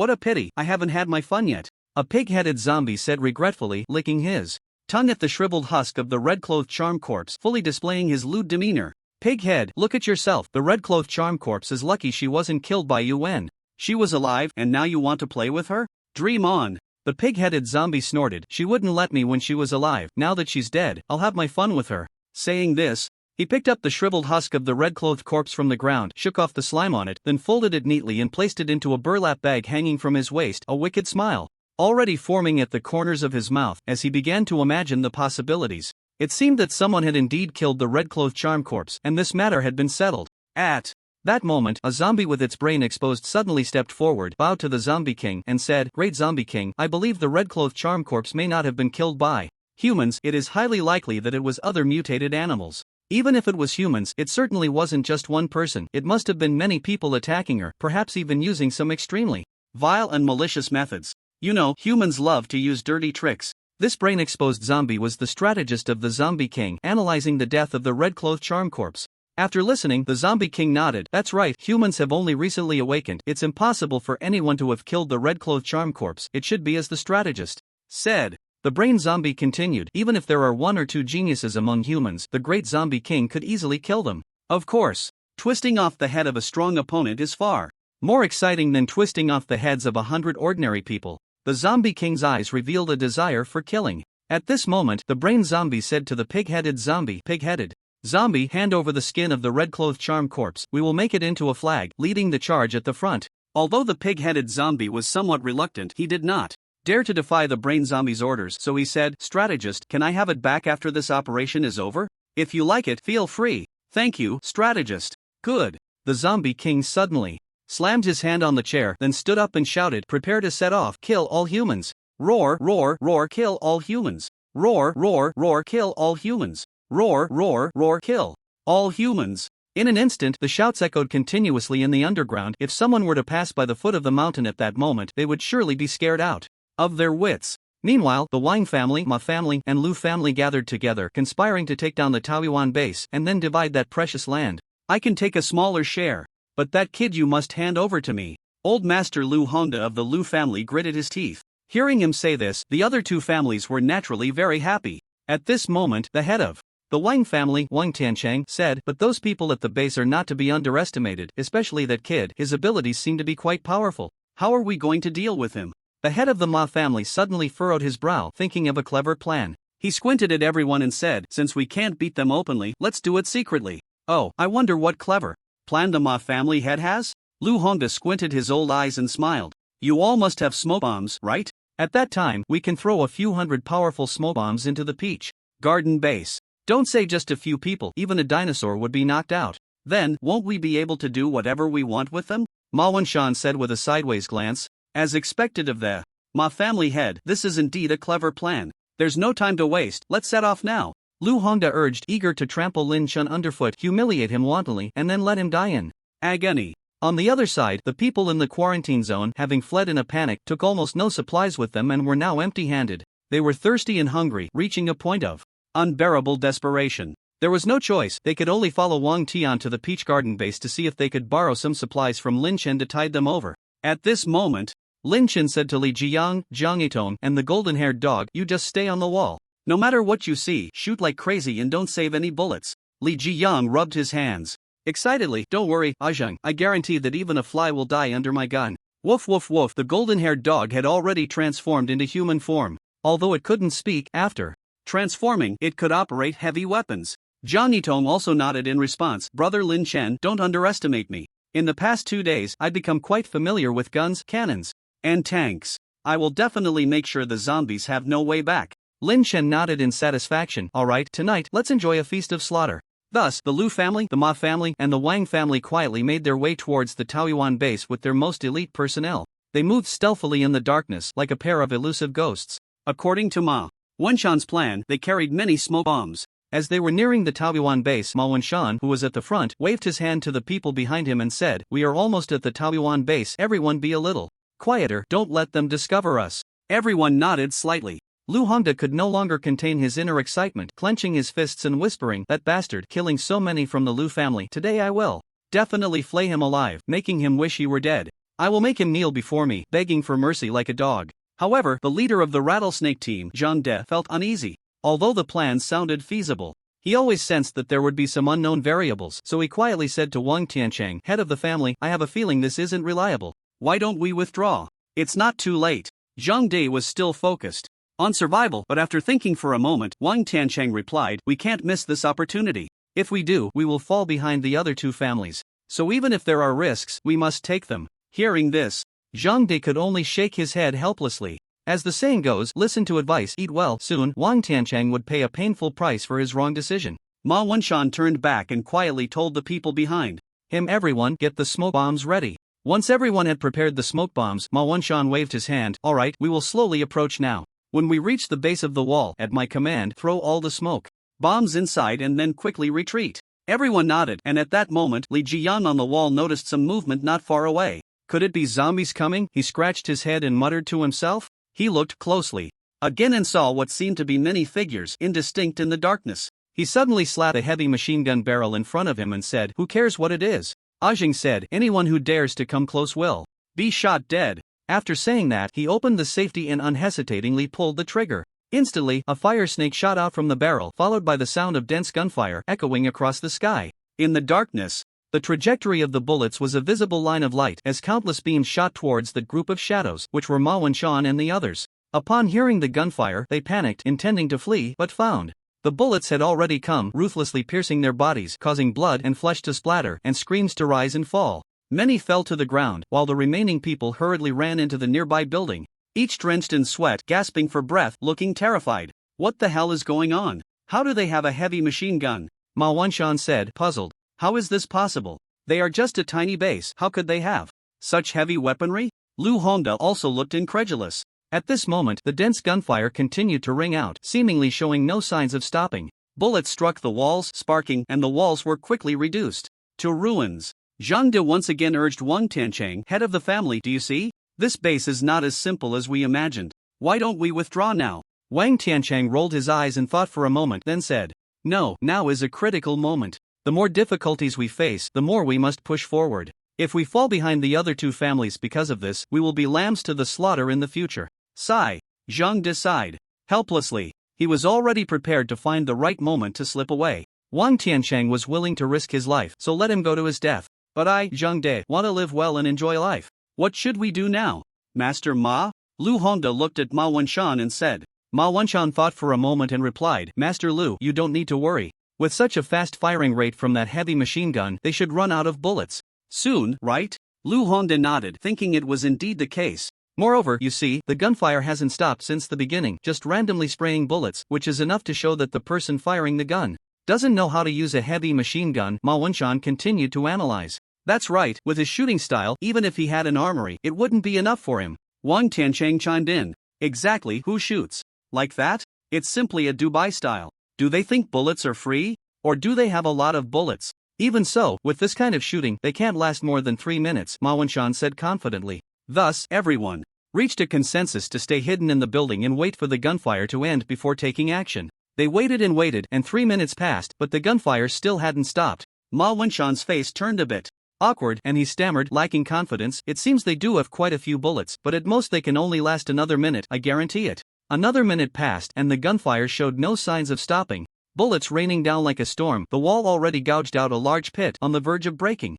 I haven't had my fun yet. A pig-headed zombie said regretfully, licking his tongue at the shriveled husk of the red-clothed charm corpse, fully displaying his lewd demeanor. Pighead, look at yourself. The red-clothed charm corpse is lucky she wasn't killed by you when she was alive, and now you want to play with her? Dream on. The pig-headed zombie snorted. She wouldn't let me when she was alive. Now that she's dead, I'll have my fun with her. Saying this, he picked up the shriveled husk of the red-clothed corpse from the ground, shook off the slime on it, then folded it neatly and placed it into a burlap bag hanging from his waist, a wicked smile already forming at the corners of his mouth as he began to imagine the possibilities. It seemed that someone had indeed killed the red-clothed charm corpse, and this matter had been settled. At that moment, a zombie with its brain exposed suddenly stepped forward, bowed to the zombie king, and said, Great zombie king, I believe the red-clothed charm corpse may not have been killed by humans. It is highly likely that it was other mutated animals. Even if it was humans, it certainly wasn't just one person. It must have been many people attacking her, perhaps even using some extremely vile and malicious methods. You know, humans love to use dirty tricks. This brain-exposed zombie was the strategist of the zombie king, analyzing the death of the red-clothed charm corpse. After listening, the zombie king nodded. That's right, humans have only recently awakened. It's impossible for anyone to have killed the red-clothed charm corpse. It should be as the strategist said. The brain zombie continued. Even if there are 1 or 2 geniuses among humans, the great zombie king could easily kill them. Of course, twisting off the head of a strong opponent is far more exciting than twisting off the heads of 100 ordinary people. The zombie king's eyes revealed a desire for killing. At this moment, the brain zombie said to the pig-headed zombie, Pig-headed zombie, hand over the skin of the red-clothed charm corpse. We will make it into a flag, leading the charge at the front. Although the pig-headed zombie was somewhat reluctant, he did not dare to defy the brain zombie's orders, so he said, Strategist, can I have it back after this operation is over? If you like it, feel free. Thank you, strategist. Good. The zombie king suddenly slammed his hand on the chair, then stood up and shouted, Prepare to set off. Kill all humans. Roar, roar, roar, kill all humans. Roar, roar, roar, kill all humans. Roar, roar, roar, kill all humans. In an instant, the shouts echoed continuously in the underground. If someone were to pass by the foot of the mountain at that moment, they would surely be scared out of their wits. Meanwhile, the Wang family, Ma family, and Lu family gathered together, conspiring to take down the Taoyuan base and then divide that precious land. I can take a smaller share. But that kid you must hand over to me. Old Master Lu Honda of the Lu family gritted his teeth. Hearing him say this, the other 2 families were naturally very happy. At this moment, the head of the Wang family, Wang Tianchang, said, But those people at the base are not to be underestimated, especially that kid. His abilities seem to be quite powerful. How are we going to deal with him? The head of the Ma family suddenly furrowed his brow, thinking of a clever plan. He squinted at everyone and said, since we can't beat them openly, let's do it secretly. Oh, I wonder what clever plan the Ma family head has? Lu Hongda squinted his old eyes and smiled. You all must have smoke bombs, right? At that time, we can throw a few hundred powerful smoke bombs into the peach garden base. Don't say just a few people, even a dinosaur would be knocked out. Then, won't we be able to do whatever we want with them? Ma Wenshan said with a sideways glance. As expected of the Ma family head, this is indeed a clever plan. There's no time to waste, let's set off now. Lu Hongda urged, eager to trample Lin Chen underfoot, humiliate him wantonly, and then let him die in agony. On the other side, the people in the quarantine zone, having fled in a panic, took almost no supplies with them and were now empty-handed. They were thirsty and hungry, reaching a point of unbearable desperation. There was no choice, they could only follow Wang Tian to the Peach Garden base to see if they could borrow some supplies from Lin Chen to tide them over. At this moment, Lin Chen said to Li Jiyang, Jiang Yitong, and the golden-haired dog, you just stay on the wall. No matter what you see, shoot like crazy and don't save any bullets. Li Jiyang rubbed his hands excitedly. Don't worry, Ajeng, I guarantee that even a fly will die under my gun. Woof woof woof. The golden-haired dog had already transformed into human form. Although it couldn't speak, after transforming, it could operate heavy weapons. Jiang Yitong also nodded in response. Brother Lin Chen, don't underestimate me. In the past 2 days, I've become quite familiar with guns, cannons, and tanks. I will definitely make sure the zombies have no way back. Lin Chen nodded in satisfaction. Alright, tonight, let's enjoy a feast of slaughter. Thus, the Lu family, the Ma family, and the Wang family quietly made their way towards the Taoyuan base with their most elite personnel. They moved stealthily in the darkness, like a pair of elusive ghosts. According to Ma Wenshan's plan, they carried many smoke bombs. As they were nearing the Taoyuan base, Ma Wenshan, who was at the front, waved his hand to the people behind him and said, we are almost at the Taoyuan base, everyone be a little quieter, don't let them discover us. Everyone nodded slightly. Lu Hongda could no longer contain his inner excitement, clenching his fists and whispering, that bastard, killing so many from the Lu family, today I will definitely flay him alive, making him wish he were dead. I will make him kneel before me, begging for mercy like a dog. However, the leader of the rattlesnake team, Zhang De, felt uneasy. Although the plan sounded feasible, he always sensed that there would be some unknown variables, so he quietly said to Wang Tiancheng, head of the family, I have a feeling this isn't reliable. Why don't we withdraw? It's not too late. Zhang De was still focused on survival, but after thinking for a moment, Wang Tiancheng replied, we can't miss this opportunity. If we do, we will fall behind the other two families. So even if there are risks, we must take them. Hearing this, Zhang De could only shake his head helplessly. As the saying goes, listen to advice, eat well. Soon, Wang Tiancheng would pay a painful price for his wrong decision. Ma Wenshan turned back and quietly told the people behind him, everyone, get the smoke bombs ready. Once everyone had prepared the smoke bombs, Ma Wenshan waved his hand, alright, we will slowly approach now. When we reach the base of the wall, at my command, throw all the smoke bombs inside and then quickly retreat. Everyone nodded, and at that moment, Li Jiyan on the wall noticed some movement not far away. Could it be zombies coming? He scratched his head and muttered to himself. He looked closely again and saw what seemed to be many figures, indistinct in the darkness. He suddenly slapped a heavy machine gun barrel in front of him and said, who cares what it is? Ajing said, anyone who dares to come close will be shot dead. After saying that, he opened the safety and unhesitatingly pulled the trigger. Instantly, a fire snake shot out from the barrel, followed by the sound of dense gunfire echoing across the sky. In the darkness, the trajectory of the bullets was a visible line of light as countless beams shot towards the group of shadows, which were Ma Wenshan and the others. Upon hearing the gunfire, they panicked, intending to flee, but found the bullets had already come, ruthlessly piercing their bodies, causing blood and flesh to splatter, and screams to rise and fall. Many fell to the ground, while the remaining people hurriedly ran into the nearby building, each drenched in sweat, gasping for breath, looking terrified. What the hell is going on? How do they have a heavy machine gun? Ma Wenshan said, puzzled. How is this possible? They are just a tiny base, how could they have such heavy weaponry? Lu Hongda also looked incredulous. At this moment, the dense gunfire continued to ring out, seemingly showing no signs of stopping. Bullets struck the walls, sparking, and the walls were quickly reduced to ruins. Zhang De once again urged Wang Tiancheng, head of the family, do you see? This base is not as simple as we imagined. Why don't we withdraw now? Wang Tiancheng rolled his eyes and thought for a moment, then said, no, now is a critical moment. The more difficulties we face, the more we must push forward. If we fall behind the other two families because of this, we will be lambs to the slaughter in the future. Sigh. Zhang De sighed helplessly. He was already prepared to find the right moment to slip away. Wang Tiancheng was willing to risk his life, so let him go to his death. But I, Zhang De, want to live well and enjoy life. What should we do now? Master Ma? Lu Hongda looked at Ma Wenshan and said. Ma Wenshan thought for a moment and replied, Master Lu, you don't need to worry. With such a fast firing rate from that heavy machine gun, they should run out of bullets soon, right? Lu Hongda nodded, thinking it was indeed the case. Moreover, you see, the gunfire hasn't stopped since the beginning, just randomly spraying bullets, which is enough to show that the person firing the gun doesn't know how to use a heavy machine gun. Ma Wenshan continued to analyze. That's right, with his shooting style, even if he had an armory, it wouldn't be enough for him. Wang Tiancheng chimed in. Exactly, who shoots like that? It's simply a Dubai style. Do they think bullets are free? Or do they have a lot of bullets? Even so, with this kind of shooting, they can't last more than 3 minutes, Ma Wenshan said confidently. Thus, everyone reached a consensus to stay hidden in the building and wait for the gunfire to end before taking action. They waited, and 3 minutes passed, but the gunfire still hadn't stopped. Ma Wenshan's face turned a bit awkward, and he stammered, lacking confidence, it seems they do have quite a few bullets, but at most they can only last another minute, I guarantee it. Another minute passed, and the gunfire showed no signs of stopping. Bullets raining down like a storm, the wall already gouged out a large pit on the verge of breaking.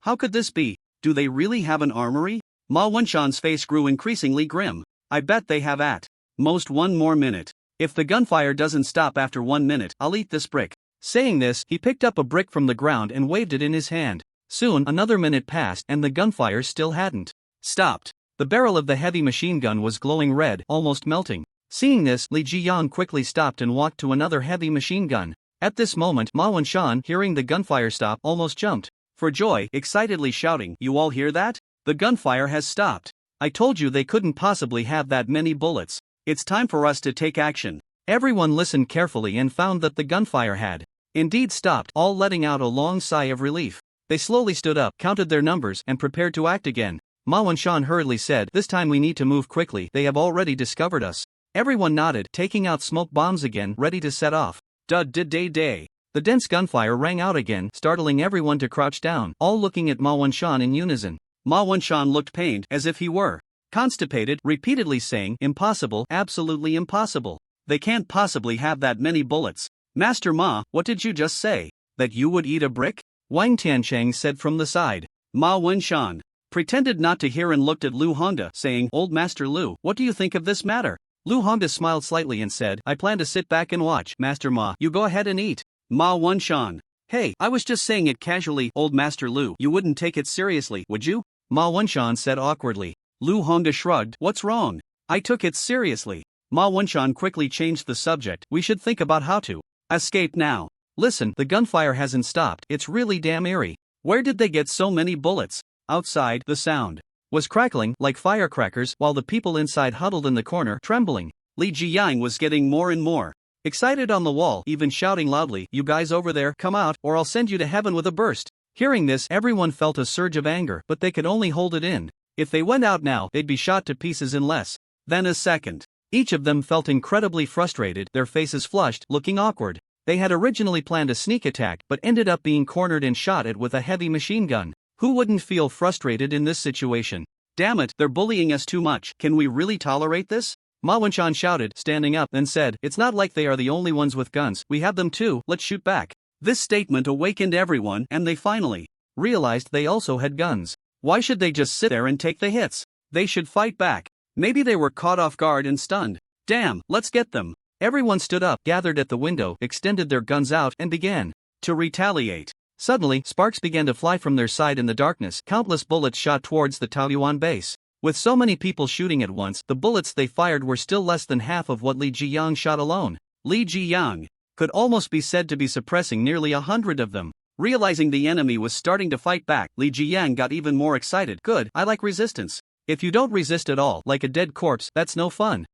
How could this be? Do they really have an armory? Ma Wenshan's face grew increasingly grim. I bet they have at most 1 more minute. If the gunfire doesn't stop after 1 minute, I'll eat this brick. Saying this, he picked up a brick from the ground and waved it in his hand. Soon, another minute passed and the gunfire still hadn't stopped. The barrel of the heavy machine gun was glowing red, almost melting. Seeing this, Li Jiyang quickly stopped and walked to another heavy machine gun. At this moment, Ma Wenshan, hearing the gunfire stop, almost jumped for joy, excitedly shouting, You all hear that? The gunfire has stopped. I told you they couldn't possibly have that many bullets. It's time for us to take action. Everyone listened carefully and found that the gunfire had indeed stopped, all letting out a long sigh of relief. They slowly stood up, counted their numbers, and prepared to act again. Ma Wenshan hurriedly said, This time we need to move quickly, they have already discovered us. Everyone nodded, taking out smoke bombs again, ready to set off. Day. The dense gunfire rang out again, startling everyone to crouch down, all looking at Ma Wenshan in unison. Ma Wenshan looked pained, as if he were constipated, repeatedly saying, Impossible, absolutely impossible. They can't possibly have that many bullets. Master Ma, what did you just say? That you would eat a brick? Wang Tiancheng said from the side. Ma Wenshan pretended not to hear and looked at Lu Hongda, saying, Old Master Lu, what do you think of this matter? Lu Hongda smiled slightly and said, I plan to sit back and watch. Master Ma, you go ahead and eat. Ma Wenshan. Hey, I was just saying it casually. Old Master Lu, you wouldn't take it seriously, would you? Ma Wenshan said awkwardly. Lu Hongda shrugged. What's wrong? I took it seriously. Ma Wenshan quickly changed the subject. We should think about how to escape now. Listen, the gunfire hasn't stopped. It's really damn eerie. Where did they get so many bullets? Outside, the sound was crackling like firecrackers while the people inside huddled in the corner, trembling. Li Jiyang was getting more and more excited on the wall, even shouting loudly, You guys over there, come out, or I'll send you to heaven with a burst. Hearing this, everyone felt a surge of anger, but they could only hold it in. If they went out now, they'd be shot to pieces in less than a second. Each of them felt incredibly frustrated, their faces flushed, looking awkward. They had originally planned a sneak attack, but ended up being cornered and shot at with a heavy machine gun. Who wouldn't feel frustrated in this situation? Damn it, they're bullying us too much. Can we really tolerate this? Ma Wenshan shouted, standing up, then said, It's not like they are the only ones with guns. We have them too, let's shoot back. This statement awakened everyone, and they finally realized they also had guns. Why should they just sit there and take the hits? They should fight back. Maybe they were caught off guard and stunned. Damn, let's get them. Everyone stood up, gathered at the window, extended their guns out, and began to retaliate. Suddenly, sparks began to fly from their side in the darkness. Countless bullets shot towards the Taoyuan base. With so many people shooting at once, the bullets they fired were still less than half of what Li Jiyang shot alone. Li Jiyang could almost be said to be suppressing nearly 100 of them. Realizing the enemy was starting to fight back, Li Jiyang got even more excited. Good, I like resistance. If you don't resist at all, like a dead corpse, that's no fun.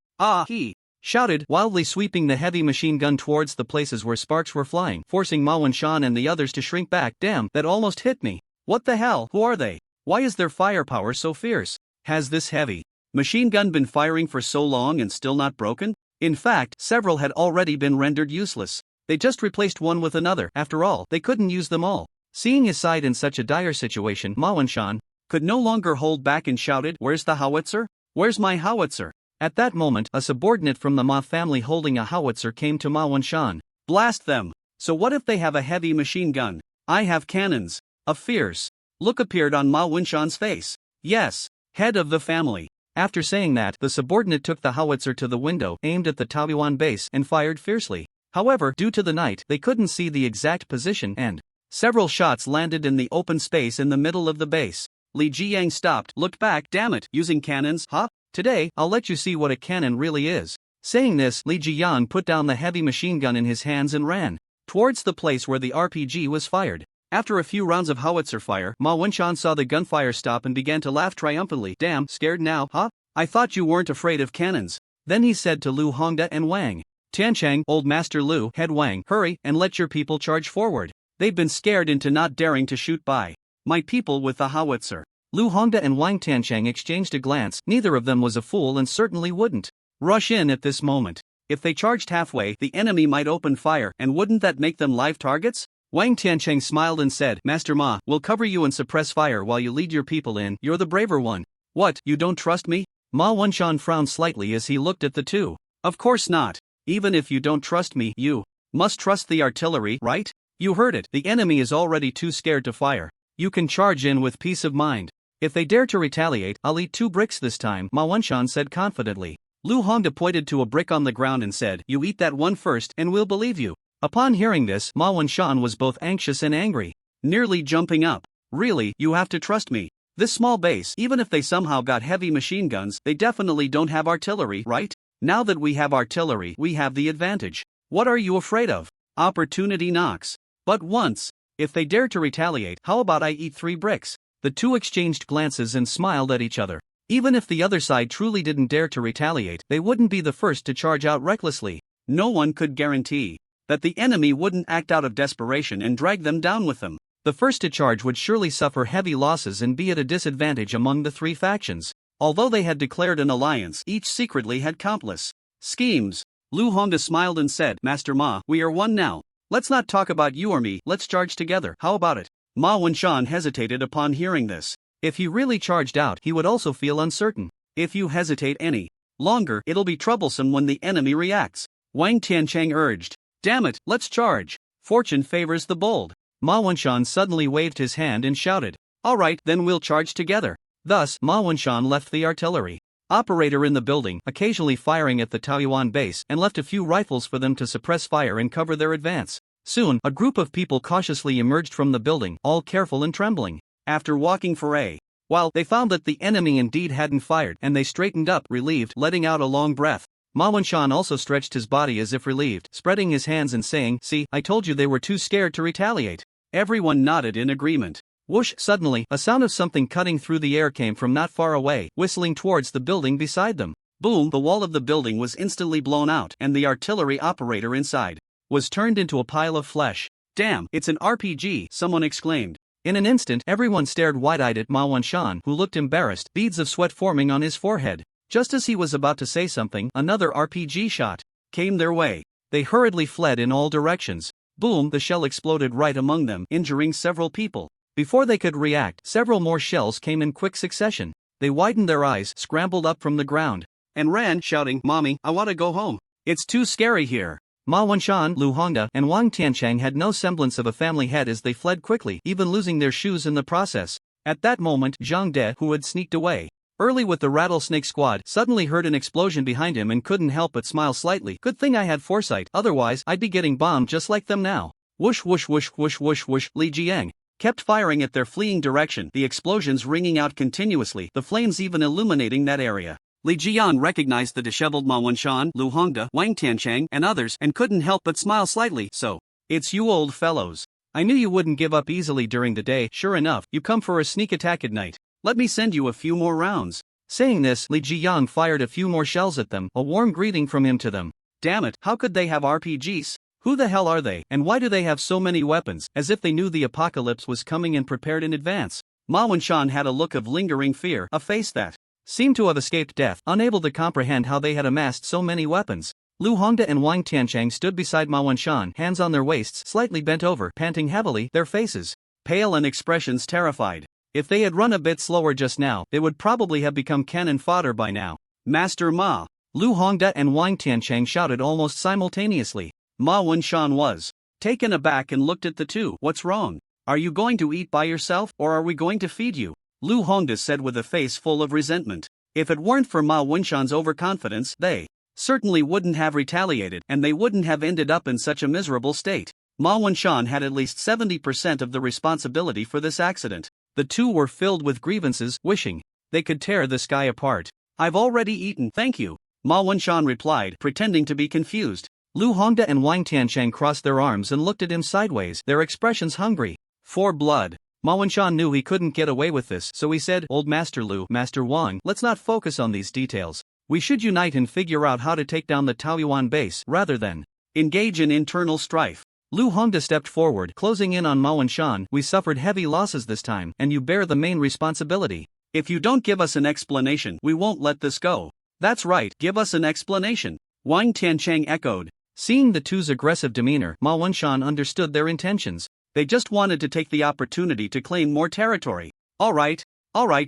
He shouted, wildly sweeping the heavy machine gun towards the places where sparks were flying, forcing Ma Wenshan and the others to shrink back. Damn, that almost hit me. What the hell? Who are they? Why is their firepower so fierce? Has this heavy machine gun been firing for so long and still not broken? In fact, several had already been rendered useless. They just replaced one with another. After all, they couldn't use them all. Seeing his side in such a dire situation, Ma Wenshan could no longer hold back and shouted, Where's the howitzer? Where's my howitzer? At that moment, a subordinate from the Ma family holding a howitzer came to Ma Wenshan. Blast them! So what if they have a heavy machine gun? I have cannons. A fierce look appeared on Ma Wenshan's face. Yes, head of the family. After saying that, the subordinate took the howitzer to the window, aimed at the Taoyuan base, and fired fiercely. However, due to the night, they couldn't see the exact position and several shots landed in the open space in the middle of the base. Li Jiyang stopped, looked back. Damn it, using cannons, huh? Today, I'll let you see what a cannon really is. Saying this, Li Jiyang put down the heavy machine gun in his hands and ran towards the place where the RPG was fired. After a few rounds of howitzer fire, Ma Wenshan saw the gunfire stop and began to laugh triumphantly. Damn, scared now, huh? I thought you weren't afraid of cannons. Then he said to Lu Hongda and Wang Tiancheng, Old Master Lu, head Wang, hurry and let your people charge forward. They've been scared into not daring to shoot by my people with the howitzer. Lu Hongda and Wang Tiancheng exchanged a glance. Neither of them was a fool and certainly wouldn't rush in at this moment. If they charged halfway, the enemy might open fire, and wouldn't that make them live targets? Wang Tiancheng smiled and said, Master Ma, we'll cover you and suppress fire while you lead your people in. You're the braver one. What, you don't trust me? Ma Wenshan frowned slightly as he looked at the two. Of course not. Even if you don't trust me, you must trust the artillery, right? You heard it, the enemy is already too scared to fire. You can charge in with peace of mind. If they dare to retaliate, I'll eat 2 bricks this time, Ma Wenshan said confidently. Lu Hongda pointed to a brick on the ground and said, you eat that one first and we'll believe you. Upon hearing this, Ma Wenshan was both anxious and angry, nearly jumping up. Really, you have to trust me. This small base, even if they somehow got heavy machine guns, they definitely don't have artillery, right? Now that we have artillery, we have the advantage. What are you afraid of? Opportunity knocks. But once, if they dare to retaliate, how about I eat 3 bricks? The two exchanged glances and smiled at each other. Even if the other side truly didn't dare to retaliate, they wouldn't be the first to charge out recklessly. No one could guarantee that the enemy wouldn't act out of desperation and drag them down with them. The first to charge would surely suffer heavy losses and be at a disadvantage among the 3 factions. Although they had declared an alliance, each secretly had countless schemes. Lu Hongda smiled and said, Master Ma, we are one now. Let's not talk about you or me, let's charge together, how about it? Ma Wenshan hesitated upon hearing this. If he really charged out, he would also feel uncertain. If you hesitate any longer, it'll be troublesome when the enemy reacts. Wang Tiancheng urged. Damn it, let's charge. Fortune favors the bold. Ma Wenshan suddenly waved his hand and shouted. Alright, then we'll charge together. Thus, Ma Wenshan left the artillery operator in the building, occasionally firing at the Taoyuan base, and left a few rifles for them to suppress fire and cover their advance. Soon, a group of people cautiously emerged from the building, all careful and trembling. After walking for a while, they found that the enemy indeed hadn't fired, and they straightened up, relieved, letting out a long breath. Ma Wenshan also stretched his body as if relieved, spreading his hands and saying, See, I told you they were too scared to retaliate. Everyone nodded in agreement. Whoosh! Suddenly, a sound of something cutting through the air came from not far away, whistling towards the building beside them. Boom! The wall of the building was instantly blown out, and the artillery operator inside was turned into a pile of flesh. Damn, it's an RPG, someone exclaimed. In an instant, everyone stared wide-eyed at Ma Wenshan, who looked embarrassed, beads of sweat forming on his forehead. Just as he was about to say something, another RPG shot came their way. They hurriedly fled in all directions. Boom! The shell exploded right among them, injuring several people. Before they could react, several more shells came in quick succession. They widened their eyes, scrambled up from the ground, and ran, shouting, Mommy, I want to go home. It's too scary here. Ma Wenshan, Lu Hongda, and Wang Tiancheng had no semblance of a family head as they fled quickly, even losing their shoes in the process. At that moment, Zhang De, who had sneaked away early with the rattlesnake squad, suddenly heard an explosion behind him and couldn't help but smile slightly. Good thing I had foresight, otherwise I'd be getting bombed just like them now. Whoosh whoosh whoosh whoosh whoosh whoosh. Li Jiang kept firing at their fleeing direction, the explosions ringing out continuously, the flames even illuminating that area. Li Jian recognized the disheveled Ma Wenshan, Lu Hongda, Wang Tiancheng, and others, and couldn't help but smile slightly. So, it's you old fellows. I knew you wouldn't give up easily during the day. Sure enough, you come for a sneak attack at night. Let me send you a few more rounds. Saying this, Li Jiang fired a few more shells at them, a warm greeting from him to them. Damn it, how could they have RPGs? Who the hell are they, and why do they have so many weapons? As if they knew the apocalypse was coming and prepared in advance. Ma Wenshan had a look of lingering fear, a face that seemed to have escaped death, unable to comprehend how they had amassed so many weapons. Lu Hongda and Wang Tiancheng stood beside Ma Wenshan, hands on their waists, slightly bent over, panting heavily, their faces pale and expressions terrified. If they had run a bit slower just now, they would probably have become cannon fodder by now. Master Ma! Lu Hongda and Wang Tiancheng shouted almost simultaneously. Ma Wenshan was taken aback and looked at the two. What's wrong? Are you going to eat by yourself, or are we going to feed you? Lu Hongda said with a face full of resentment. If it weren't for Ma Wunshan's overconfidence, they certainly wouldn't have retaliated, and they wouldn't have ended up in such a miserable state. Ma Wunshan had at least 70% of the responsibility for this accident. The two were filled with grievances, wishing they could tear the sky apart. I've already eaten, thank you, Ma Wunshan replied, pretending to be confused. Lu Hongda and Wang Tiancheng crossed their arms and looked at him sideways, their expressions hungry for blood. Ma Wunshan knew he couldn't get away with this, so he said, Old Master Lu, Master Wang, let's not focus on these details. We should unite and figure out how to take down the Taoyuan base, rather than engage in internal strife. Lu Hongda stepped forward, closing in on Ma Wunshan. We suffered heavy losses this time, and you bear the main responsibility. If you don't give us an explanation, we won't let this go. That's right, give us an explanation, Wang Tiancheng echoed. Seeing the two's aggressive demeanor, Ma Wunshan understood their intentions. They just wanted to take the opportunity to claim more territory. All right,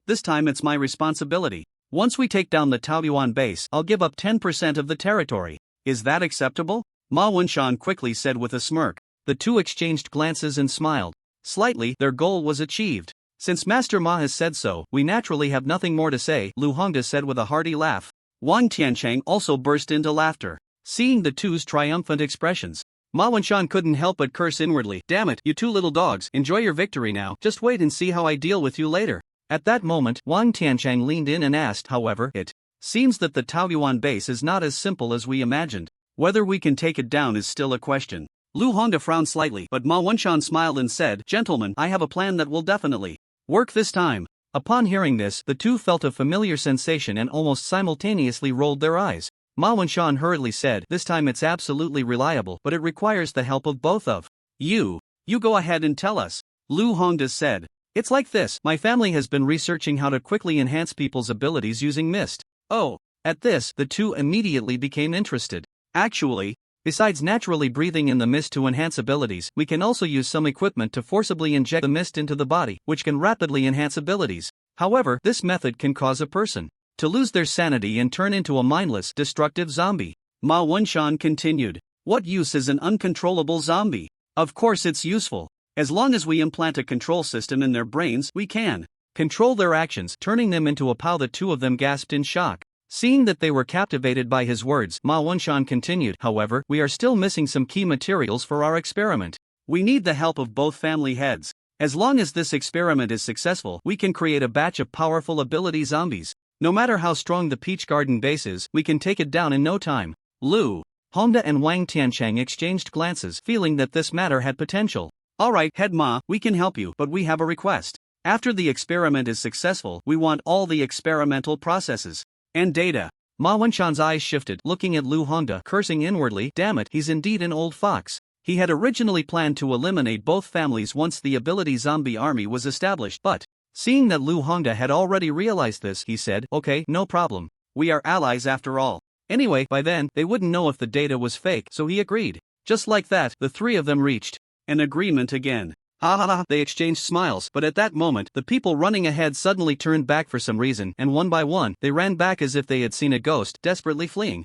this time it's my responsibility. Once we take down the Taoyuan base, I'll give up 10% of the territory. Is that acceptable? Ma Wunshan quickly said with a smirk. The two exchanged glances and smiled. Slightly, their goal was achieved. Since Master Ma has said so, we naturally have nothing more to say, Lu Hongda said with a hearty laugh. Wang Tiancheng also burst into laughter. Seeing the two's triumphant expressions, Ma Wunshan couldn't help but curse inwardly. Damn it, you two little dogs, enjoy your victory now, just wait and see how I deal with you later. At that moment, Wang Tiancheng leaned in and asked, however, it seems that the Taoyuan base is not as simple as we imagined. Whether we can take it down is still a question. Lu Hongda frowned slightly, but Ma Wunshan smiled and said, Gentlemen, I have a plan that will definitely work this time. Upon hearing this, the two felt a familiar sensation and almost simultaneously rolled their eyes. Ma Wunshan hurriedly said, This time it's absolutely reliable, but it requires the help of both of you. You go ahead and tell us. Lu Hongda said. It's like this, my family has been researching how to quickly enhance people's abilities using mist. Oh. At this, the two immediately became interested. Actually, besides naturally breathing in the mist to enhance abilities, we can also use some equipment to forcibly inject the mist into the body, which can rapidly enhance abilities. However, this method can cause a person to lose their sanity and turn into a mindless, destructive zombie. Ma Wunshan continued. What use is an uncontrollable zombie? Of course it's useful. As long as we implant a control system in their brains, we can control their actions, turning them into a POW. The two of them gasped in shock. Seeing that they were captivated by his words, Ma Wunshan continued, However, we are still missing some key materials for our experiment. We need the help of both family heads. As long as this experiment is successful, we can create a batch of powerful ability zombies. No matter how strong the Peach Garden base is, we can take it down in no time. Lu Hongda and Wang Tiancheng exchanged glances, feeling that this matter had potential. Alright, Head Ma, we can help you, but we have a request. After the experiment is successful, we want all the experimental processes and data. Ma Wunshan's eyes shifted, looking at Lu Hongda, cursing inwardly, damn it, he's indeed an old fox. He had originally planned to eliminate both families once the ability zombie army was established, but seeing that Lu Hongda had already realized this, he said, Okay, no problem. We are allies after all. Anyway, by then, they wouldn't know if the data was fake, so he agreed. Just like that, the three of them reached an agreement again. Ha ha ha, they exchanged smiles, but at that moment, the people running ahead suddenly turned back for some reason, and one by one, they ran back as if they had seen a ghost, desperately fleeing.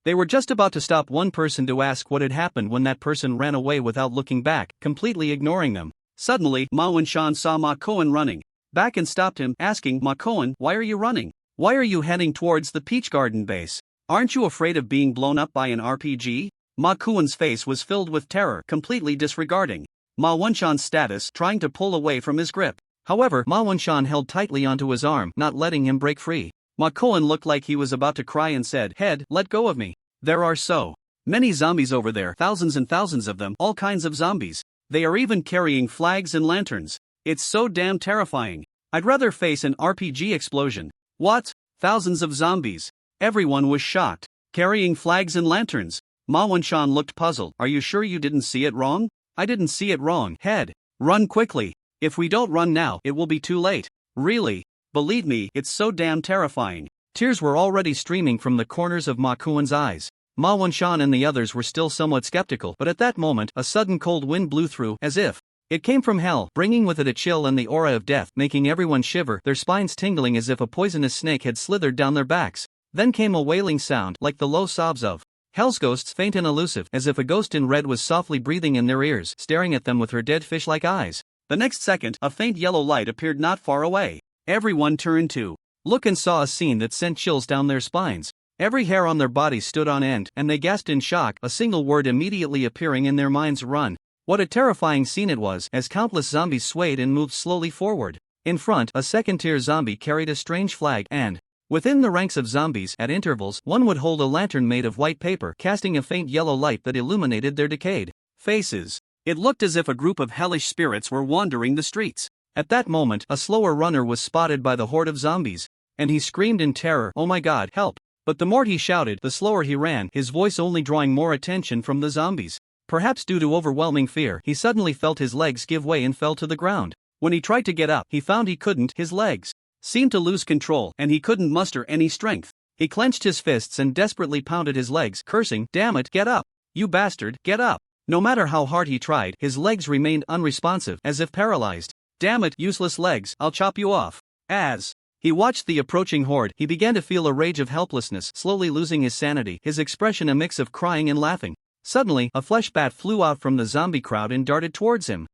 They were just about to stop one person to ask what had happened when that person ran away without looking back, completely ignoring them. Suddenly, Ma Wunshan saw Ma Koan running back and stopped him, asking, Ma Koan, why are you running? Why are you heading towards the Peach Garden base? Aren't you afraid of being blown up by an RPG? Ma Koan's face was filled with terror, completely disregarding Ma Wunshan's status, trying to pull away from his grip. However, Ma Wunshan held tightly onto his arm, not letting him break free. Ma Koan looked like he was about to cry and said, Head, let go of me. There are so many zombies over there, thousands and thousands of them, all kinds of zombies. They are even carrying flags and lanterns. It's so damn terrifying. I'd rather face an RPG explosion. What? Thousands of zombies? Everyone was shocked. Carrying flags and lanterns. Ma Wunshan looked puzzled. Are you sure you didn't see it wrong? I didn't see it wrong. Head. Run quickly. If we don't run now, it will be too late. Really? Believe me, it's so damn terrifying. Tears were already streaming from the corners of Ma Koan's eyes. Ma Wunshan and the others were still somewhat skeptical, but at that moment, a sudden cold wind blew through, as if it came from hell, bringing with it a chill and the aura of death, making everyone shiver, their spines tingling as if a poisonous snake had slithered down their backs. Then came a wailing sound, like the low sobs of hell's ghosts, faint and elusive, as if a ghost in red was softly breathing in their ears, staring at them with her dead fish-like eyes. The next second, a faint yellow light appeared not far away. Everyone turned to Look and saw a scene that sent chills down their spines. Every hair on their bodies stood on end, and they gasped in shock, a single word immediately appearing in their minds: run. What a terrifying scene it was, as countless zombies swayed and moved slowly forward. In front, a second-tier zombie carried a strange flag, and within the ranks of zombies, at intervals, one would hold a lantern made of white paper, casting a faint yellow light that illuminated their decayed faces. It looked as if a group of hellish spirits were wandering the streets. At that moment, a slower runner was spotted by the horde of zombies, and he screamed in terror, "Oh my God, help!" But the more he shouted, the slower he ran, his voice only drawing more attention from the zombies. Perhaps due to overwhelming fear, he suddenly felt his legs give way and fell to the ground. When he tried to get up, he found he couldn't. His legs seemed to lose control, and he couldn't muster any strength. He clenched his fists and desperately pounded his legs, cursing, "Damn it, get up! You bastard, get up!" No matter how hard he tried, his legs remained unresponsive, as if paralyzed. "Damn it, useless legs, I'll chop you off." As he watched the approaching horde, he began to feel a rage of helplessness, slowly losing his sanity, his expression a mix of crying and laughing. Suddenly, a flesh bat flew out from the zombie crowd and darted towards him.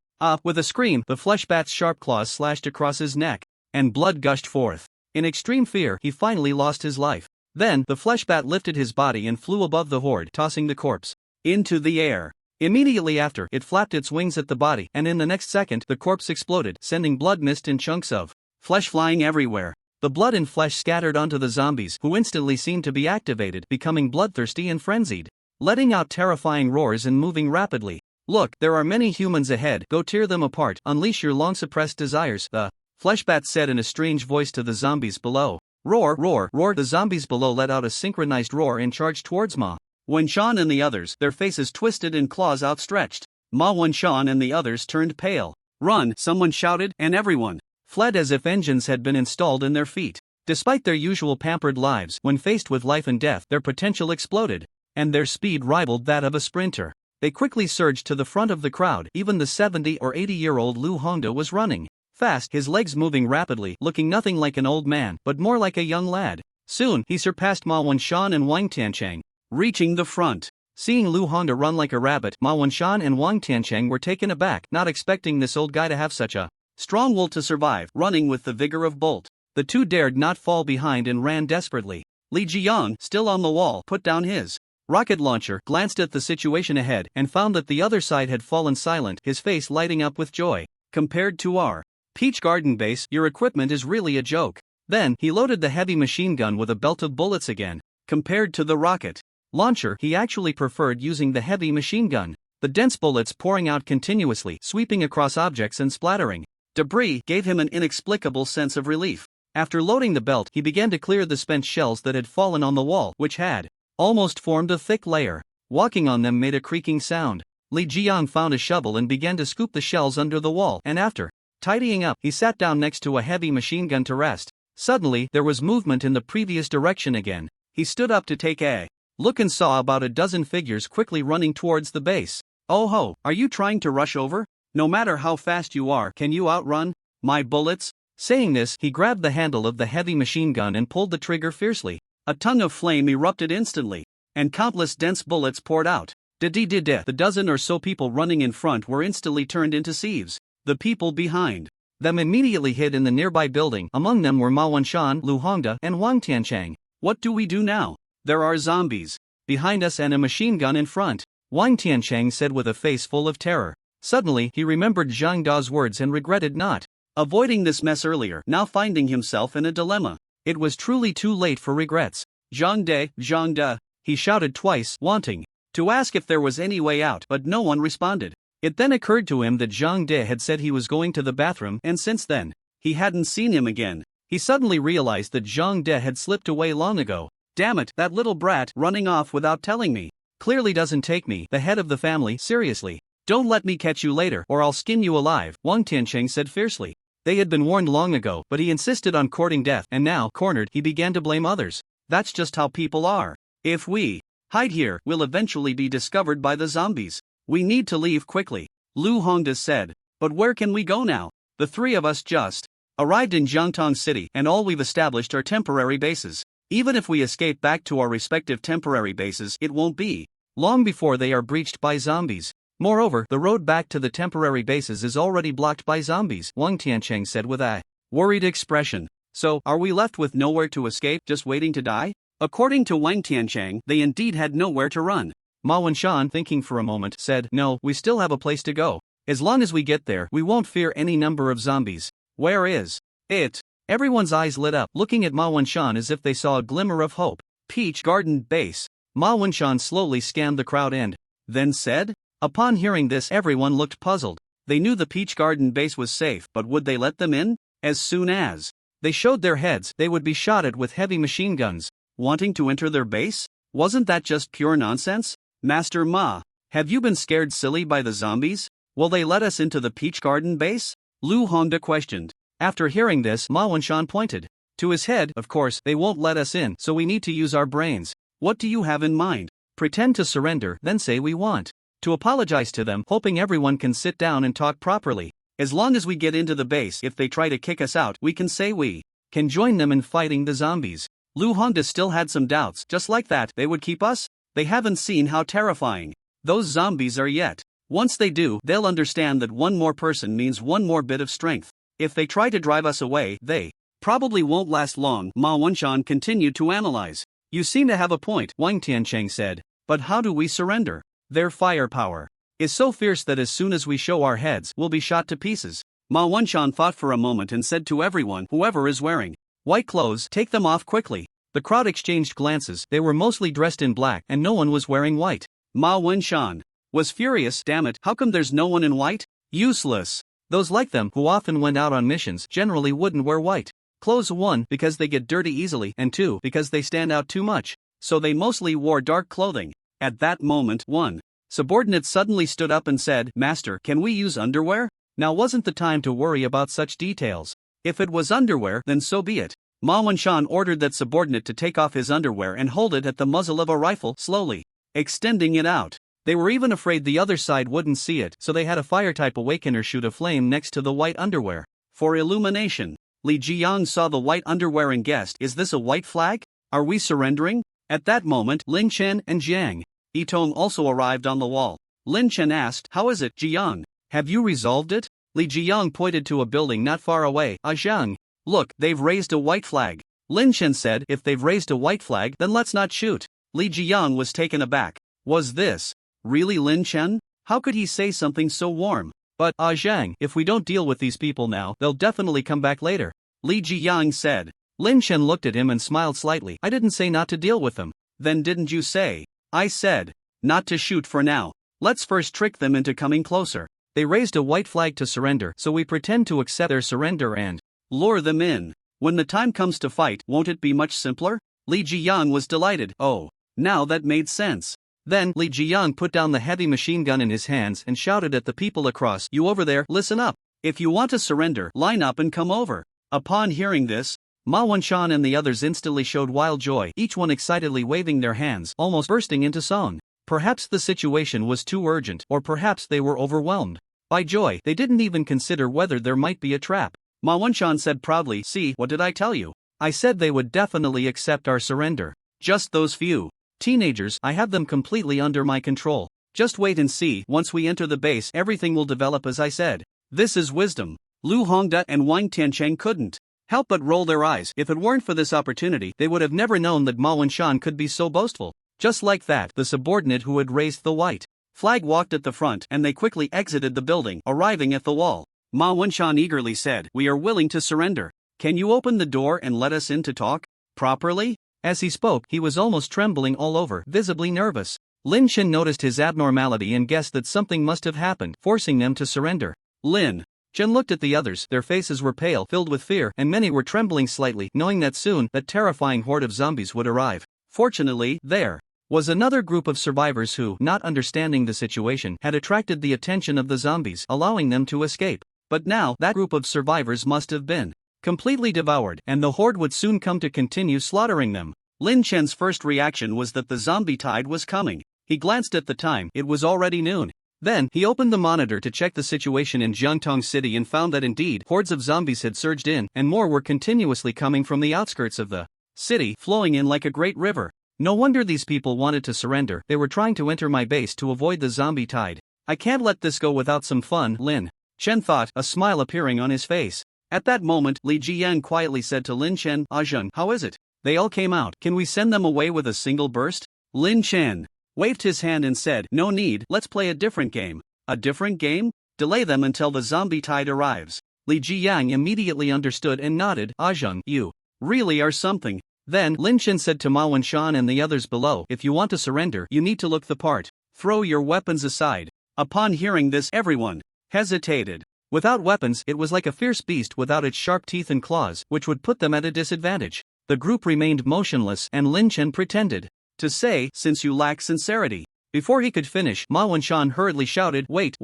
With a scream, the flesh bat's sharp claws slashed across his neck, and blood gushed forth. In extreme fear, he finally lost his life. Then, the flesh bat lifted his body and flew above the horde, tossing the corpse into the air. Immediately after, it flapped its wings at the body, and in the next second, the corpse exploded, sending blood mist and chunks of flesh flying everywhere. The blood and flesh scattered onto the zombies, who instantly seemed to be activated, becoming bloodthirsty and frenzied, letting out terrifying roars and moving rapidly. "Look, there are many humans ahead, go tear them apart, unleash your long-suppressed desires," the fleshbat said in a strange voice to the zombies below. "Roar, roar, roar!" The zombies below let out a synchronized roar and charged towards Ma Wenshan and the others, their faces twisted and claws outstretched. Ma Wenshan and the others turned pale. "Run!" someone shouted, and everyone fled as if engines had been installed in their feet. Despite their usual pampered lives, when faced with life and death, their potential exploded, and their speed rivaled that of a sprinter. They quickly surged to the front of the crowd. Even the 70 or 80-year-old Lu Hongda was running fast, his legs moving rapidly, looking nothing like an old man, but more like a young lad. Soon, he surpassed Ma Wenshan and Wang Tianchang, reaching the front. Seeing Lu Hongda run like a rabbit, Ma Wenshan and Wang Tianchang were taken aback, not expecting this old guy to have such a strong will to survive, running with the vigor of Bolt. The two dared not fall behind and ran desperately. Li Jiang, still on the wall, put down his rocket launcher, glanced at the situation ahead, and found that the other side had fallen silent, his face lighting up with joy. "Compared to our Peach Garden base, your equipment is really a joke." Then, he loaded the heavy machine gun with a belt of bullets again. Compared to the rocket launcher, he actually preferred using the heavy machine gun. The dense bullets pouring out continuously, sweeping across objects and splattering debris, gave him an inexplicable sense of relief. After loading the belt, he began to clear the spent shells that had fallen on the wall, which had almost formed a thick layer. Walking on them made a creaking sound. Li Jiang found a shovel and began to scoop the shells under the wall, and after tidying up, he sat down next to a heavy machine gun to rest. Suddenly, there was movement in the previous direction again. He stood up to take a look and saw about a dozen figures quickly running towards the base. "Oh ho, are you trying to rush over? No matter how fast you are, can you outrun my bullets?" Saying this, he grabbed the handle of the heavy machine gun and pulled the trigger fiercely. A tongue of flame erupted instantly, and countless dense bullets poured out. The dozen or so people running in front were instantly turned into sieves. The people behind them immediately hid in the nearby building. Among them were Ma Wenshan, Lu Hongda, and Wang Tianchang. "What do we do now? There are zombies behind us and a machine gun in front," Wang Tianchang said with a face full of terror. Suddenly, he remembered Zhang Da's words and regretted not avoiding this mess earlier, now finding himself in a dilemma. It was truly too late for regrets. Zhang Da," he shouted twice, wanting to ask if there was any way out, but no one responded. It then occurred to him that Zhang De had said he was going to the bathroom, and since then, he hadn't seen him again. He suddenly realized that Zhang De had slipped away long ago. "Damn it, that little brat, running off without telling me. Clearly doesn't take me, the head of the family, seriously. Don't let me catch you later, or I'll skin you alive," Wang Tiancheng said fiercely. They had been warned long ago, but he insisted on courting death, and now, cornered, he began to blame others. "That's just how people are. If we hide here, we'll eventually be discovered by the zombies. We need to leave quickly," Lu Hongda said. "But where can we go now? The three of us just arrived in Jiangtong City, and all we've established are temporary bases. Even if we escape back to our respective temporary bases, it won't be long before they are breached by zombies. Moreover, the road back to the temporary bases is already blocked by zombies," Wang Tiancheng said with a worried expression. So, are we left with nowhere to escape, just waiting to die? According to Wang Tianchang, they indeed had nowhere to run. Ma Wenshan, thinking for a moment, said, "No, we still have a place to go. As long as we get there, we won't fear any number of zombies." "Where is it?" Everyone's eyes lit up, looking at Ma Wenshan as if they saw a glimmer of hope. "Peach Garden Base." Ma Wenshan slowly scanned the crowd and then said. Upon hearing this, everyone looked puzzled. They knew the Peach Garden Base was safe, but would they let them in? As soon as they showed their heads, they would be shot at with heavy machine guns. Wanting to enter their base? Wasn't that just pure nonsense? "Master Ma, have you been scared silly by the zombies? Will they let us into the Peach Garden Base?" Lu Hongda questioned. After hearing this, Ma Wenshan pointed to his head. "Of course, they won't let us in, so we need to use our brains. What do you have in mind? Pretend to surrender, then say we want to apologize to them, hoping everyone can sit down and talk properly. As long as we get into the base, if they try to kick us out, we can say we can join them in fighting the zombies." Lu Hongda still had some doubts. Just like that, they would keep us? They haven't seen how terrifying those zombies are yet. Once they do, they'll understand that one more person means one more bit of strength. If they try to drive us away, they probably won't last long. Ma Wenshan continued to analyze. "You seem to have a point," Wang Tiancheng said. "But how do we surrender? Their firepower is so fierce that as soon as we show our heads, we'll be shot to pieces." Ma Wenshan thought for a moment and said to everyone, "Whoever is wearing white clothes, take them off quickly." The crowd exchanged glances. They were mostly dressed in black, and no one was wearing white. Ma Wenshan was furious. "Damn it, how come there's no one in white? Useless. Those like them, who often went out on missions, generally wouldn't wear white clothes. 1, because they get dirty easily, and 2, because they stand out too much. So they mostly wore dark clothing." At that moment, one subordinate suddenly stood up and said, "Master, can we use underwear?" Now wasn't the time to worry about such details. If it was underwear, then so be it. Ma Wenshan ordered that subordinate to take off his underwear and hold it at the muzzle of a rifle, slowly extending it out. They were even afraid the other side wouldn't see it, so they had a fire-type awakener shoot a flame next to the white underwear for illumination. Li Jiang saw the white underwear and guessed, "Is this a white flag? Are we surrendering?" At that moment, Lin Chen and Jiang Yitong also arrived on the wall. Lin Chen asked, "How is it, Jiang? Have you resolved it?" Li Jiang pointed to a building not far away. "Jiang, look, they've raised a white flag." Lin Chen said, "If they've raised a white flag, then let's not shoot." Li Jiang was taken aback. Was this really Lin Chen? How could he say something so warm? "But, Jiang, if we don't deal with these people now, they'll definitely come back later," Li Jiang said. Lin Chen looked at him and smiled slightly. "I didn't say not to deal with them." "Then didn't you say?" "I said not to shoot for now. Let's first trick them into coming closer. They raised a white flag to surrender, so we pretend to accept their surrender and lure them in. When the time comes to fight, won't it be much simpler?" Li Jiang was delighted. "Oh, now that made sense." Then Li Jiang put down the heavy machine gun in his hands and shouted at the people across, "You over there, listen up. If you want to surrender, line up and come over." Upon hearing this, Ma Wenshan and the others instantly showed wild joy, each one excitedly waving their hands, almost bursting into song. Perhaps the situation was too urgent, or perhaps they were overwhelmed by joy. They didn't even consider whether there might be a trap. Ma Wenshan said proudly, "See, what did I tell you? I said they would definitely accept our surrender. Just those few teenagers, I have them completely under my control. Just wait and see. Once we enter the base, everything will develop as I said." This is wisdom. Lu Hongda and Wang Tiancheng couldn't help but roll their eyes. If it weren't for this opportunity, they would have never known that Ma Wenshan could be so boastful. Just like that, the subordinate who had raised the white flag walked at the front, and they quickly exited the building, arriving at the wall. Ma Wenshan eagerly said, "We are willing to surrender. Can you open the door and let us in to talk properly?" As he spoke, he was almost trembling all over, visibly nervous. Lin Chen noticed his abnormality and guessed that something must have happened, forcing them to surrender. Lin Chen looked at the others. Their faces were pale, filled with fear, and many were trembling slightly, knowing that soon that terrifying horde of zombies would arrive. Fortunately, there was another group of survivors who, not understanding the situation, had attracted the attention of the zombies, allowing them to escape. But now, that group of survivors must have been completely devoured, and the horde would soon come to continue slaughtering them. Lin Chen's first reaction was that the zombie tide was coming. He glanced at the time. It was already noon. Then, he opened the monitor to check the situation in Jiangtong City and found that indeed, hordes of zombies had surged in, and more were continuously coming from the outskirts of the city, flowing in like a great river. No wonder these people wanted to surrender. They were trying to enter my base to avoid the zombie tide. I can't let this go without some fun, Lin Chen thought, a smile appearing on his face. At that moment, Li Jiyang quietly said to Lin Chen, "Ajun, how is it? They all came out. Can we send them away with a single burst?" Lin Chen waved his hand and said, "No need, let's play a different game." "A different game? Delay them until the zombie tide arrives." Li Jiyang immediately understood and nodded. "Ajun, you really are something." Then Lin Chen said to Ma Wenshan and the others below, "If you want to surrender, you need to look the part. Throw your weapons aside." Upon hearing this, everyone hesitated. Without weapons, it was like a fierce beast without its sharp teeth and claws, which would put them at a disadvantage. The group remained motionless, and Lin Chen pretended to say, "Since you lack sincerity." Before he could finish, Ma Wenshan hurriedly shouted, Wait,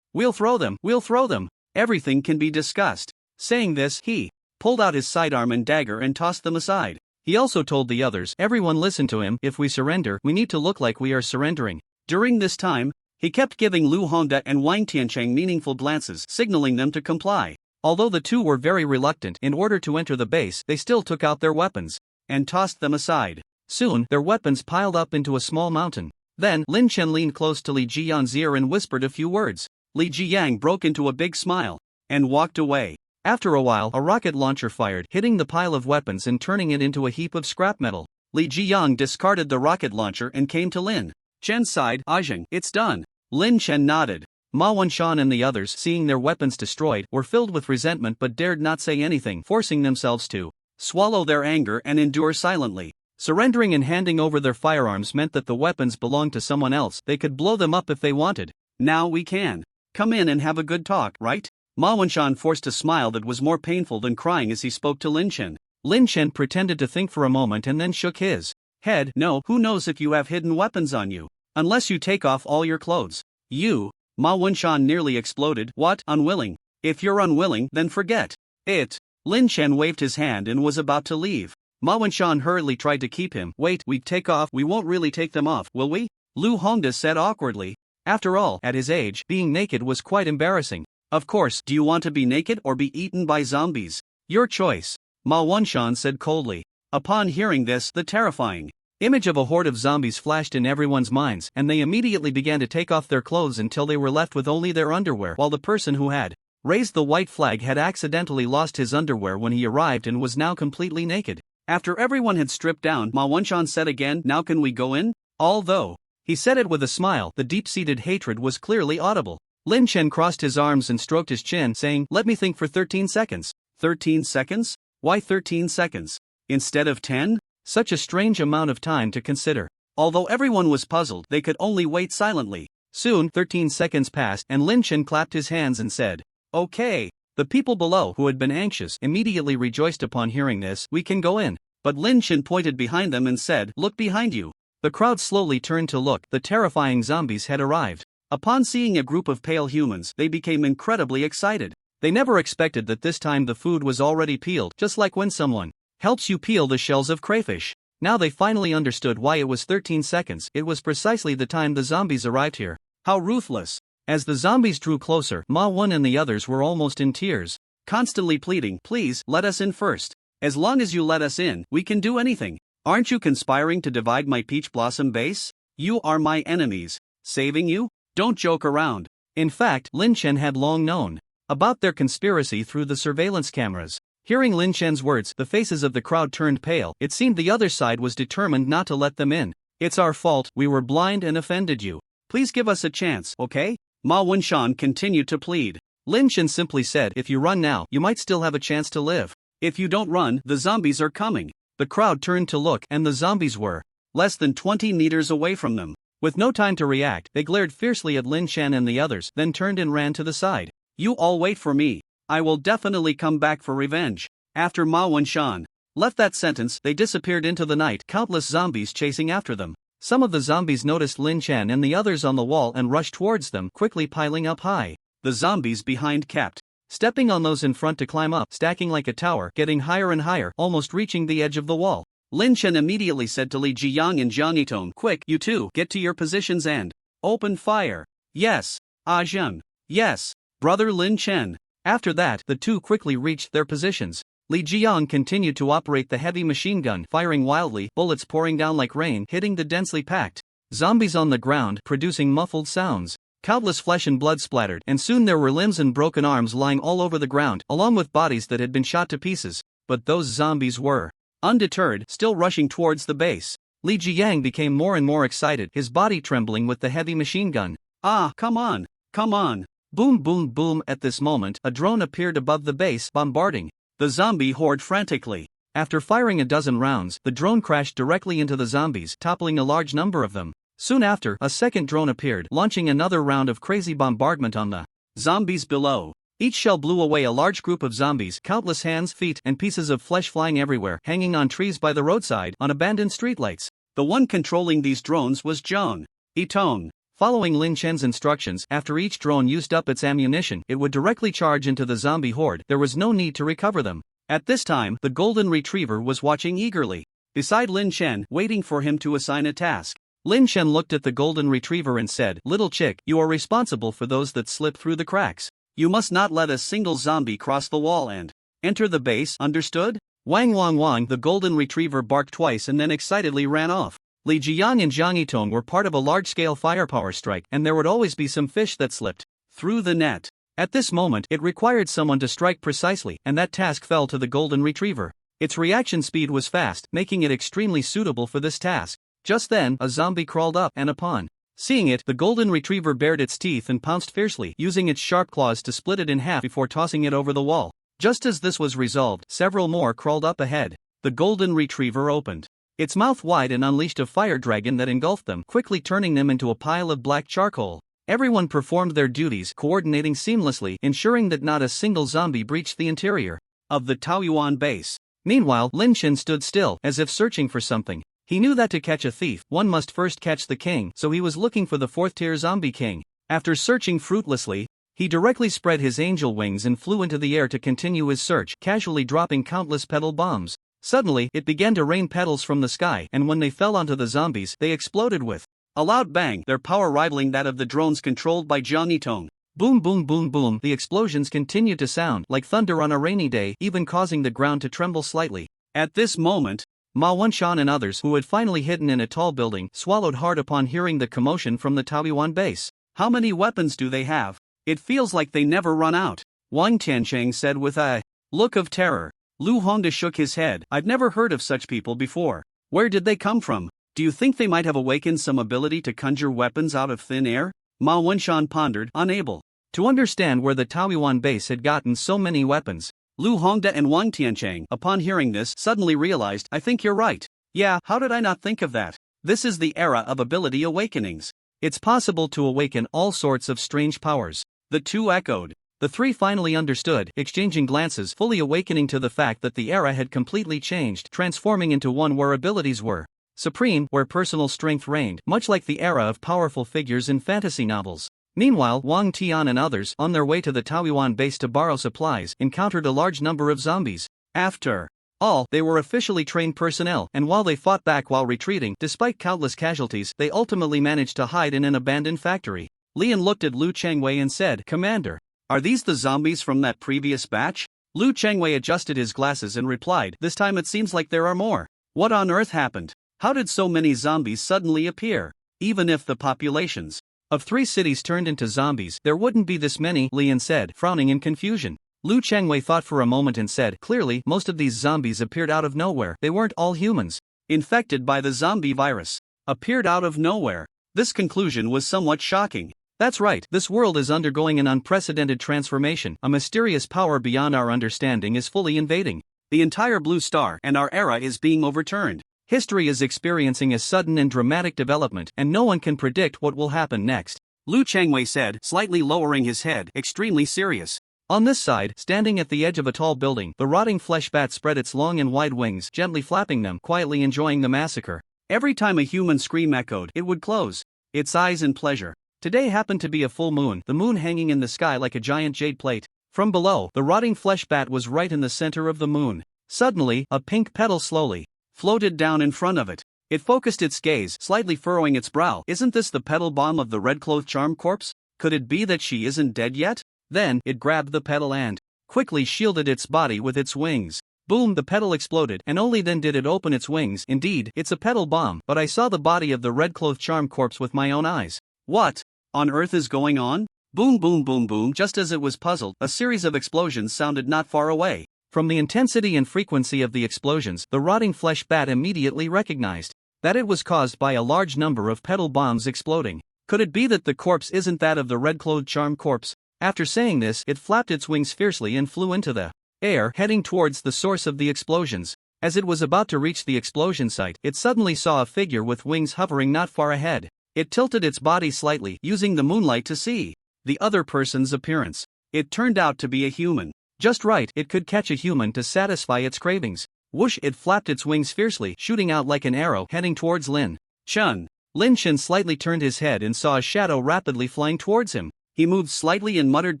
we'll throw them. Everything can be discussed." Saying this, he pulled out his sidearm and dagger and tossed them aside. He also told the others, "Everyone listen to him, if we surrender, we need to look like we are surrendering." During this time, he kept giving Lu Hongda and Wang Tiancheng meaningful glances, signaling them to comply. Although the two were very reluctant, in order to enter the base, they still took out their weapons and tossed them aside. Soon, their weapons piled up into a small mountain. Then, Lin Chen leaned close to Li Jiyang's ear and whispered a few words. Li Jiyang broke into a big smile and walked away. After a while, a rocket launcher fired, hitting the pile of weapons and turning it into a heap of scrap metal. Li Jiyang discarded the rocket launcher and came to Lin Chen's side. "Ajing, it's done." Lin Chen nodded. Ma Wenshan and the others, seeing their weapons destroyed, were filled with resentment but dared not say anything, forcing themselves to swallow their anger and endure silently. Surrendering and handing over their firearms meant that the weapons belonged to someone else. They could blow them up if they wanted. "Now we can come in and have a good talk, right?" Ma Wenshan forced a smile that was more painful than crying as he spoke to Lin Chen. Lin Chen pretended to think for a moment and then shook his head. "No, who knows if you have hidden weapons on you? Unless you take off all your clothes." "You?" Ma Wenshan nearly exploded. "What, unwilling? If you're unwilling, then forget it." Lin Chen waved his hand and was about to leave. Ma Wenshan hurriedly tried to keep him. "Wait, we take off. We won't really take them off, will we?" Lu Hongda said awkwardly. After all, at his age, being naked was quite embarrassing. "Of course, do you want to be naked or be eaten by zombies? Your choice," Ma Wenshan said coldly. Upon hearing this, the terrifying image of a horde of zombies flashed in everyone's minds, and they immediately began to take off their clothes until they were left with only their underwear, while the person who had raised the white flag had accidentally lost his underwear when he arrived and was now completely naked. After everyone had stripped down, Ma Wenshan said again, "Now can we go in?" Although he said it with a smile, the deep-seated hatred was clearly audible. Lin Chen crossed his arms and stroked his chin, saying, "Let me think for 13 seconds. 13 seconds? Why 13 seconds? Instead of 10? Such a strange amount of time to consider." Although everyone was puzzled, they could only wait silently. Soon, 13 seconds passed, and Lin Chen clapped his hands and said, "Okay." The people below, who had been anxious, immediately rejoiced upon hearing this. "We can go in." But Lin Chen pointed behind them and said, "Look behind you." The crowd slowly turned to look. The terrifying zombies had arrived. Upon seeing a group of pale humans, they became incredibly excited. They never expected that this time the food was already peeled, just like when someone helps you peel the shells of crayfish. Now they finally understood why it was 13 seconds. It was precisely the time the zombies arrived here. How ruthless. As the zombies drew closer, Ma Wen and the others were almost in tears, constantly pleading, "Please, let us in first. As long as you let us in, we can do anything. Aren't you conspiring to divide my peach blossom base? You are my enemies. Saving you? Don't joke around." In fact, Lin Chen had long known about their conspiracy through the surveillance cameras. Hearing Lin Chen's words, the faces of the crowd turned pale. It seemed the other side was determined not to let them in. "It's our fault, we were blind and offended you. Please give us a chance, okay?" Ma Wenshan continued to plead. Lin Chen simply said, "If you run now, you might still have a chance to live. If you don't run, the zombies are coming." The crowd turned to look, and the zombies were less than 20 meters away from them. With no time to react, they glared fiercely at Lin Chen and the others, then turned and ran to the side. "You all wait for me. I will definitely come back for revenge." After Ma Wenshan left that sentence, they disappeared into the night, countless zombies chasing after them. Some of the zombies noticed Lin Chen and the others on the wall and rushed towards them, quickly piling up high. The zombies behind kept stepping on those in front to climb up, stacking like a tower, getting higher and higher, almost reaching the edge of the wall. Lin Chen immediately said to Li Jiyang and Jiang Yitong, "Quick, you two, get to your positions and open fire." "Yes, Zheng." "Yes, brother Lin Chen." After that, the two quickly reached their positions. Li Jiyang continued to operate the heavy machine gun, firing wildly, bullets pouring down like rain, hitting the densely packed zombies on the ground, producing muffled sounds. Countless flesh and blood splattered, and soon there were limbs and broken arms lying all over the ground, along with bodies that had been shot to pieces. But those zombies were undeterred, still rushing towards the base. Li Jiang became more and more excited, his body trembling with the heavy machine gun. Ah, come on, come on. Boom, boom, boom. At this moment, a drone appeared above the base, bombarding the zombie horde frantically. After firing a dozen rounds, the drone crashed directly into the zombies, toppling a large number of them. Soon after, a second drone appeared, launching another round of crazy bombardment on the zombies below. Each shell blew away a large group of zombies, countless hands, feet, and pieces of flesh flying everywhere, hanging on trees by the roadside, on abandoned streetlights. The one controlling these drones was Zhang Yitong. Following Lin Chen's instructions, after each drone used up its ammunition, it would directly charge into the zombie horde. There was no need to recover them. At this time, the Golden Retriever was watching eagerly beside Lin Chen, waiting for him to assign a task. Lin Chen looked at the Golden Retriever and said, "Little chick, you are responsible for those that slip through the cracks. You must not let a single zombie cross the wall and enter the base, understood?" Wang Wang Wang, the Golden Retriever, barked twice and then excitedly ran off. Li Jiang and Zhang Yitong were part of a large-scale firepower strike, and there would always be some fish that slipped through the net. At this moment, it required someone to strike precisely, and that task fell to the Golden Retriever. Its reaction speed was fast, making it extremely suitable for this task. Just then, a zombie crawled up, and upon seeing it, the Golden Retriever bared its teeth and pounced fiercely, using its sharp claws to split it in half before tossing it over the wall. Just as this was resolved, several more crawled up ahead. The Golden Retriever opened its mouth wide and unleashed a fire dragon that engulfed them, quickly turning them into a pile of black charcoal. Everyone performed their duties, coordinating seamlessly, ensuring that not a single zombie breached the interior of the Taoyuan base. Meanwhile, Lin Chen stood still, as if searching for something. He knew that to catch a thief, one must first catch the king, so he was looking for the fourth-tier zombie king. After searching fruitlessly, he directly spread his angel wings and flew into the air to continue his search, casually dropping countless petal bombs. Suddenly, it began to rain petals from the sky, and when they fell onto the zombies, they exploded with a loud bang, their power rivaling that of the drones controlled by Zhang Yitong. Boom, boom, boom, boom. The explosions continued to sound like thunder on a rainy day, even causing the ground to tremble slightly. At this moment, Ma Wenshan and others, who had finally hidden in a tall building, swallowed hard upon hearing the commotion from the Taoyuan base. "How many weapons do they have? It feels like they never run out," Wang Tiancheng said with a look of terror. Lu Hongda shook his head. "I've never heard of such people before. Where did they come from? Do you think they might have awakened some ability to conjure weapons out of thin air?" Ma Wenshan pondered, unable to understand where the Taoyuan base had gotten so many weapons. Lu Hongda and Wang Tiancheng, upon hearing this, suddenly realized, "I think you're right. Yeah, how did I not think of that? This is the era of ability awakenings. It's possible to awaken all sorts of strange powers." The two echoed. The three finally understood, exchanging glances, fully awakening to the fact that the era had completely changed, transforming into one where abilities were supreme, where personal strength reigned, much like the era of powerful figures in fantasy novels. Meanwhile, Wang Tian and others, on their way to the Taoyuan base to borrow supplies, encountered a large number of zombies. After all, they were officially trained personnel, and while they fought back while retreating, despite countless casualties, they ultimately managed to hide in an abandoned factory. Lian looked at Lu Chengwei and said, "Commander, are these the zombies from that previous batch?" Lu Chengwei adjusted his glasses and replied, "This time it seems like there are more. What on earth happened? How did so many zombies suddenly appear? Even if the populations of 3 cities turned into zombies, there wouldn't be this many," Lian said, frowning in confusion. Lu Chengwei thought for a moment and said, "Clearly, most of these zombies appeared out of nowhere. They weren't all humans infected by the zombie virus. Appeared out of nowhere." This conclusion was somewhat shocking. That's right, this world is undergoing an unprecedented transformation. A mysterious power beyond our understanding is fully invading the entire blue star, and our era is being overturned. History is experiencing a sudden and dramatic development, and no one can predict what will happen next," Lu Chengwei said, slightly lowering his head, extremely serious. On this side, standing at the edge of a tall building, the rotting flesh bat spread its long and wide wings, gently flapping them, quietly enjoying the massacre. Every time a human scream echoed, it would close its eyes in pleasure. Today happened to be a full moon, the moon hanging in the sky like a giant jade plate. From below, the rotting flesh bat was right in the center of the moon. Suddenly, a pink petal slowly floated down in front of it. It focused its gaze, slightly furrowing its brow. "Isn't this the petal bomb of the red-clothed charm corpse? Could it be that she isn't dead yet?" Then, it grabbed the petal and quickly shielded its body with its wings. Boom, the petal exploded, and only then did it open its wings. "Indeed, it's a petal bomb, but I saw the body of the red-clothed charm corpse with my own eyes." "What?" on earth is going on? Boom boom boom boom. Just as it was puzzled, a series of explosions sounded not far away. From the intensity and frequency of the explosions, the rotting flesh bat immediately recognized that it was caused by a large number of petal bombs exploding. Could it be that the corpse isn't that of the red-clothed charm corpse? After saying this, it flapped its wings fiercely and flew into the air, heading towards the source of the explosions. As it was about to reach the explosion site, it suddenly saw a figure with wings hovering not far ahead. It tilted its body slightly, using the moonlight to see the other person's appearance. It turned out to be a human. Just right, it could catch a human to satisfy its cravings. Whoosh, it flapped its wings fiercely, shooting out like an arrow, heading towards Lin Chen. Lin Chen slightly turned his head and saw a shadow rapidly flying towards him. He moved slightly and muttered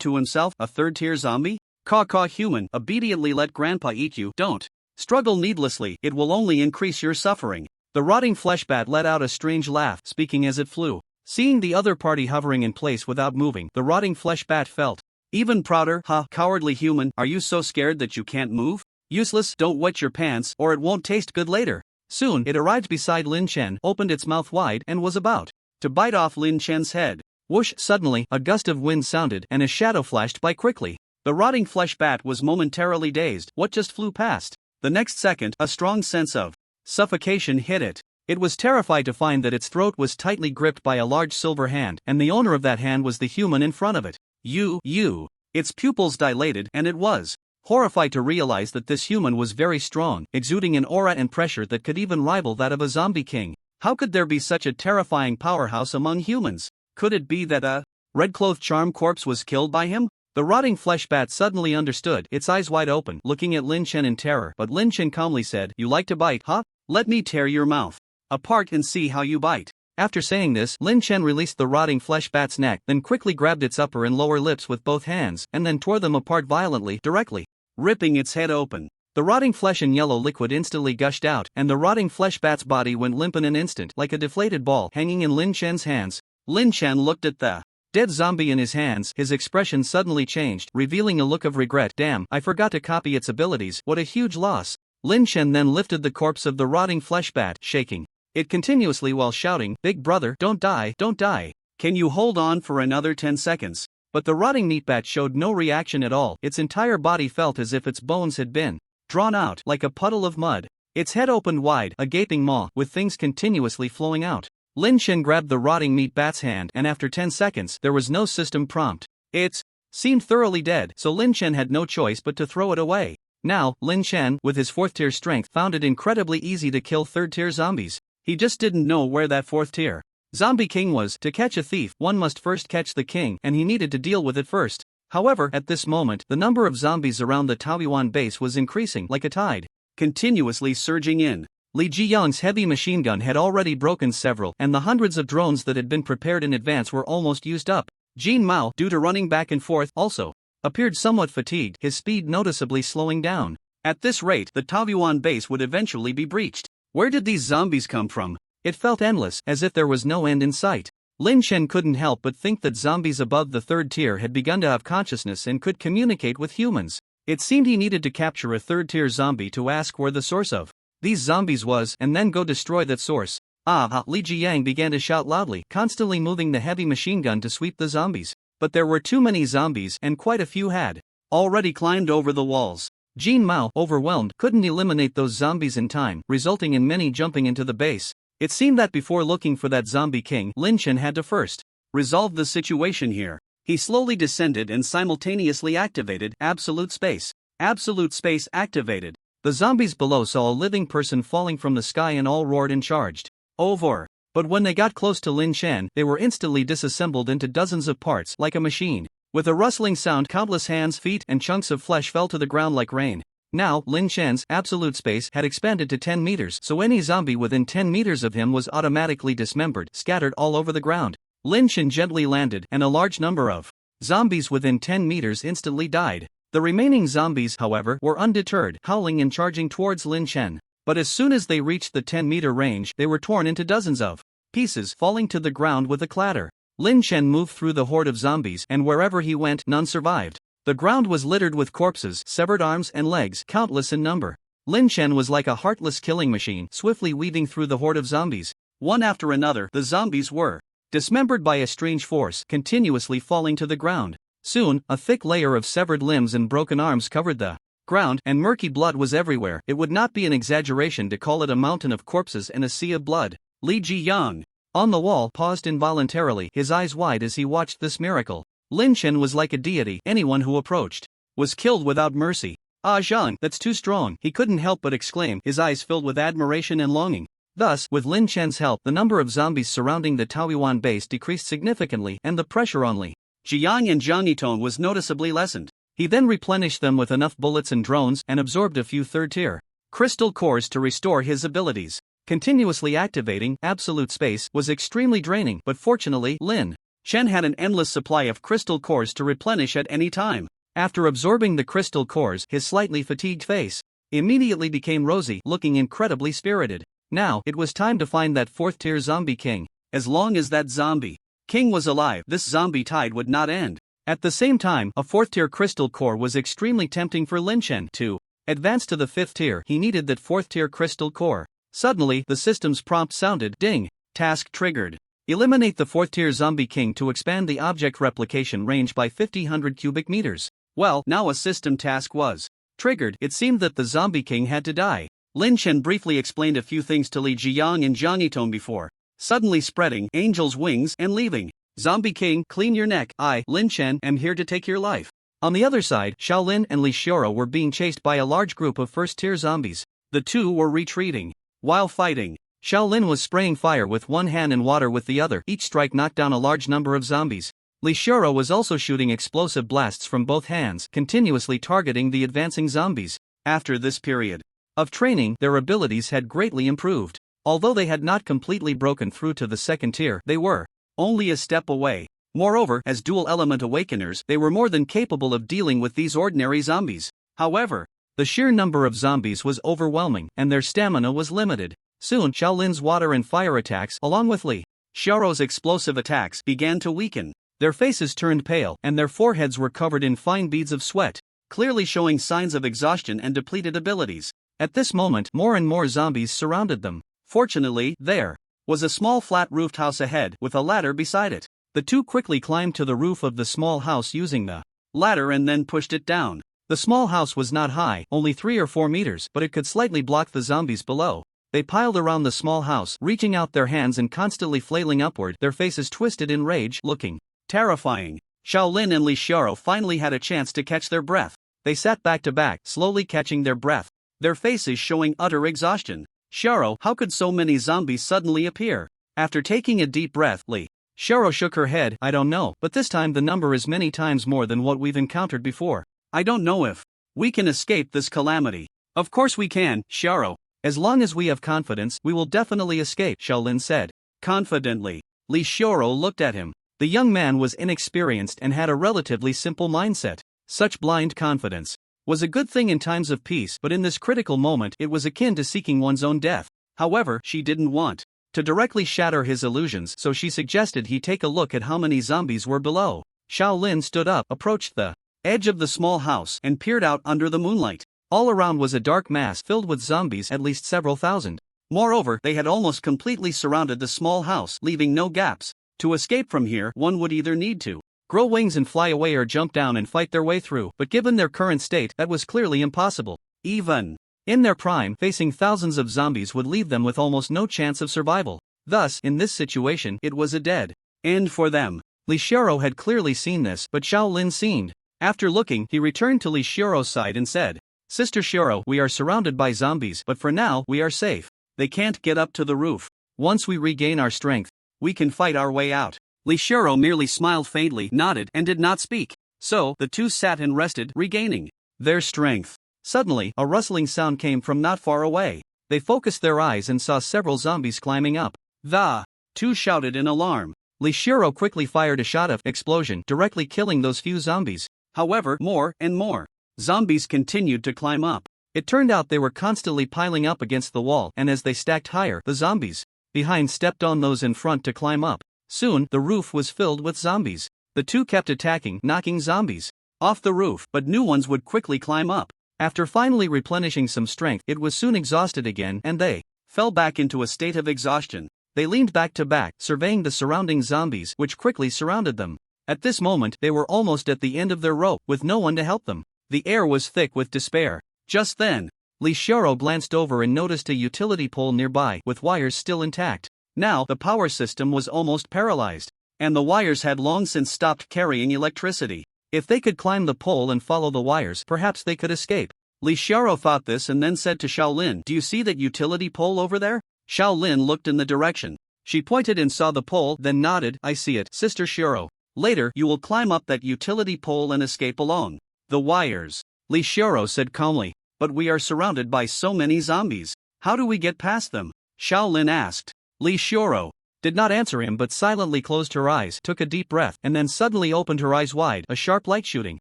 to himself, a third-tier zombie? Caw human, obediently let grandpa eat you. Don't struggle needlessly, it will only increase your suffering. The rotting flesh bat let out a strange laugh, speaking as it flew. Seeing the other party hovering in place without moving, the rotting flesh bat felt even prouder. Ha, cowardly human, are you so scared that you can't move? Useless, don't wet your pants, or it won't taste good later. Soon, it arrived beside Lin Chen, opened its mouth wide, and was about to bite off Lin Chen's head. Whoosh, suddenly, a gust of wind sounded, and a shadow flashed by quickly. The rotting flesh bat was momentarily dazed. What just flew past? The next second, a strong sense of suffocation hit it. It was terrified to find that its throat was tightly gripped by a large silver hand, and the owner of that hand was the human in front of it. You. Its pupils dilated, and it was horrified to realize that this human was very strong, exuding an aura and pressure that could even rival that of a zombie king. How could there be such a terrifying powerhouse among humans? Could it be that a red-clothed charm corpse was killed by him? The rotting flesh bat suddenly understood, its eyes wide open, looking at Lin Chen in terror, but Lin Chen calmly said, "You like to bite, huh? Let me tear your mouth apart and see how you bite." After saying this, Lin Chen released the rotting flesh bat's neck, then quickly grabbed its upper and lower lips with both hands, and then tore them apart violently, directly ripping its head open. The rotting flesh and yellow liquid instantly gushed out, and the rotting flesh bat's body went limp in an instant, like a deflated ball hanging in Lin Chen's hands. Lin Chen looked at the dead zombie in his hands, his expression suddenly changed, revealing a look of regret. Damn, I forgot to copy its abilities, what a huge loss. Lin Chen then lifted the corpse of the rotting flesh bat, shaking it continuously while shouting, "Big brother, don't die, don't die. Can you hold on for another 10 seconds? But the rotting meat bat showed no reaction at all. Its entire body felt as if its bones had been drawn out, like a puddle of mud. Its head opened wide, a gaping maw, with things continuously flowing out. Lin Chen grabbed the rotting meat bat's hand, and after 10 seconds, there was no system prompt. It seemed thoroughly dead, so Lin Chen had no choice but to throw it away. Now, Lin Chen, with his 4th-tier strength, found it incredibly easy to kill 3rd-tier zombies. He just didn't know where that 4th-tier zombie king was. To catch a thief, one must first catch the king, and he needed to deal with it first. However, at this moment, the number of zombies around the Taoyuan base was increasing like a tide, continuously surging in. Li Jiyang's heavy machine gun had already broken several, and the hundreds of drones that had been prepared in advance were almost used up. Jin Mao, due to running back and forth, also appeared somewhat fatigued, his speed noticeably slowing down. At this rate, the Taoyuan base would eventually be breached. Where did these zombies come from? It felt endless, as if there was no end in sight. Lin Chen couldn't help but think that zombies above the 3rd tier had begun to have consciousness and could communicate with humans. It seemed he needed to capture a 3rd-tier zombie to ask where the source of these zombies was, and then go destroy that source. Li Jiyang began to shout loudly, constantly moving the heavy machine gun to sweep the zombies. But there were too many zombies, and quite a few had already climbed over the walls. Jin Mao, overwhelmed, couldn't eliminate those zombies in time, resulting in many jumping into the base. It seemed that before looking for that zombie king, Lin Chen had to first resolve the situation here. He slowly descended and simultaneously activated absolute space. Absolute space activated. The zombies below saw a living person falling from the sky and all roared and charged over. But when they got close to Lin Chen, they were instantly disassembled into dozens of parts like a machine. With a rustling sound, countless hands, feet, and chunks of flesh fell to the ground like rain. Now, Lin Chen's absolute space had expanded to 10 meters, so any zombie within 10 meters of him was automatically dismembered, scattered all over the ground. Lin Chen gently landed, and a large number of zombies within 10 meters instantly died. The remaining zombies, however, were undeterred, howling and charging towards Lin Chen. But as soon as they reached the 10-meter range, they were torn into dozens of pieces, falling to the ground with a clatter. Lin Chen moved through the horde of zombies, and wherever he went, none survived. The ground was littered with corpses, severed arms and legs, countless in number. Lin Chen was like a heartless killing machine, swiftly weaving through the horde of zombies. One after another, the zombies were dismembered by a strange force, continuously falling to the ground. Soon, a thick layer of severed limbs and broken arms covered the ground, and murky blood was everywhere. It would not be an exaggeration to call it a mountain of corpses and a sea of blood. Li Ji-young, on the wall, paused involuntarily, his eyes wide as he watched this miracle. Lin Chen was like a deity. Anyone who approached was killed without mercy. Ah, Zhang, that's too strong, he couldn't help but exclaim, his eyes filled with admiration and longing. Thus, with Lin Chen's help, the number of zombies surrounding the Taoyuan base decreased significantly, and the pressure on Li Jiang and Zhang Yitong was noticeably lessened. He then replenished them with enough bullets and drones, and absorbed a few third-tier crystal cores to restore his abilities. Continuously activating absolute space was extremely draining, but fortunately, Lin Chen had an endless supply of crystal cores to replenish at any time. After absorbing the crystal cores, his slightly fatigued face immediately became rosy, looking incredibly spirited. Now, it was time to find that fourth-tier zombie king. As long as that zombie king was alive, this zombie tide would not end. At the same time, a fourth-tier crystal core was extremely tempting for Lin Chen. To advance to the fifth tier, he needed that fourth-tier crystal core. Suddenly, the system's prompt sounded. Ding! Task triggered. Eliminate the fourth-tier zombie king to expand the object replication range by 50 cubic meters. Well, now a system task was triggered. It seemed that the zombie king had to die. Lin Chen briefly explained a few things to Li Jiang and Zhang Yitong before suddenly spreading angel's wings and leaving. Zombie king, clean your neck. I, Lin Chen, am here to take your life. On the other side, Shaolin and Li Xioro were being chased by a large group of first-tier zombies. The two were retreating. While fighting, Shaolin was spraying fire with one hand and water with the other. Each strike knocked down a large number of zombies. Li Xioro was also shooting explosive blasts from both hands, continuously targeting the advancing zombies. After this period of training, their abilities had greatly improved. Although they had not completely broken through to the second tier, they were only a step away. Moreover, as dual-element awakeners, they were more than capable of dealing with these ordinary zombies. However, the sheer number of zombies was overwhelming, and their stamina was limited. Soon, Shaolin's water and fire attacks, along with Li Xiaoro's explosive attacks, began to weaken. Their faces turned pale, and their foreheads were covered in fine beads of sweat, clearly showing signs of exhaustion and depleted abilities. At this moment, more and more zombies surrounded them. Fortunately, there was a small flat-roofed house ahead, with a ladder beside it. The two quickly climbed to the roof of the small house using the ladder and then pushed it down. The small house was not high, only 3 or 4 meters, but it could slightly block the zombies below. They piled around the small house, reaching out their hands and constantly flailing upward, their faces twisted in rage, looking terrifying. Shaolin and Li Xioro finally had a chance to catch their breath. They sat back to back, slowly catching their breath, their faces showing utter exhaustion. Xioro, how could so many zombies suddenly appear? After taking a deep breath, Li Xioro shook her head. I don't know, but this time the number is many times more than what we've encountered before. I don't know if we can escape this calamity. Of course we can, Xioro. As long as we have confidence, we will definitely escape, Shaolin said. Confidently. Li Xioro looked at him. The young man was inexperienced and had a relatively simple mindset. Such blind confidence was a good thing in times of peace, but in this critical moment it was akin to seeking one's own death. However, she didn't want to directly shatter his illusions, so she suggested he take a look at how many zombies were below. Shaolin stood up, approached the edge of the small house, and peered out under the moonlight. All around was a dark mass filled with zombies, at least several thousand. Moreover, they had almost completely surrounded the small house, leaving no gaps. To escape from here, one would either need to grow wings and fly away or jump down and fight their way through, but given their current state, that was clearly impossible. Even in their prime, facing thousands of zombies would leave them with almost no chance of survival. Thus, in this situation, it was a dead end for them. Li Xioro had clearly seen this, but Shaolin seemed. After looking, he returned to Li Xioro's side and said, Sister Xioro, we are surrounded by zombies, but for now, we are safe. They can't get up to the roof. Once we regain our strength, we can fight our way out. Li Xioro merely smiled faintly, nodded, and did not speak. So, the two sat and rested, regaining their strength. Suddenly, a rustling sound came from not far away. They focused their eyes and saw several zombies climbing up. The two shouted in alarm. Li Xioro quickly fired a shot of explosion, directly killing those few zombies. However, more and more zombies continued to climb up. It turned out they were constantly piling up against the wall, and as they stacked higher, the zombies behind stepped on those in front to climb up. Soon, the roof was filled with zombies. The two kept attacking, knocking zombies off the roof, but new ones would quickly climb up. After finally replenishing some strength, it was soon exhausted again, and they fell back into a state of exhaustion. They leaned back to back, surveying the surrounding zombies, which quickly surrounded them. At this moment, they were almost at the end of their rope, with no one to help them. The air was thick with despair. Just then, Lee Xiaoro glanced over and noticed a utility pole nearby, with wires still intact. Now, the power system was almost paralyzed, and the wires had long since stopped carrying electricity. If they could climb the pole and follow the wires, perhaps they could escape. Li Xiaoro thought this and then said to Shaolin, "Do you see that utility pole over there?" Shaolin looked in the direction. She pointed and saw the pole, then nodded. "I see it, Sister Xiaoro. Later, you will climb up that utility pole and escape along the wires." Li Xiaoro said calmly, "But we are surrounded by so many zombies. How do we get past them?" Shaolin asked. Li Xiaoro did not answer him but silently closed her eyes, took a deep breath, and then suddenly opened her eyes wide, a sharp light shooting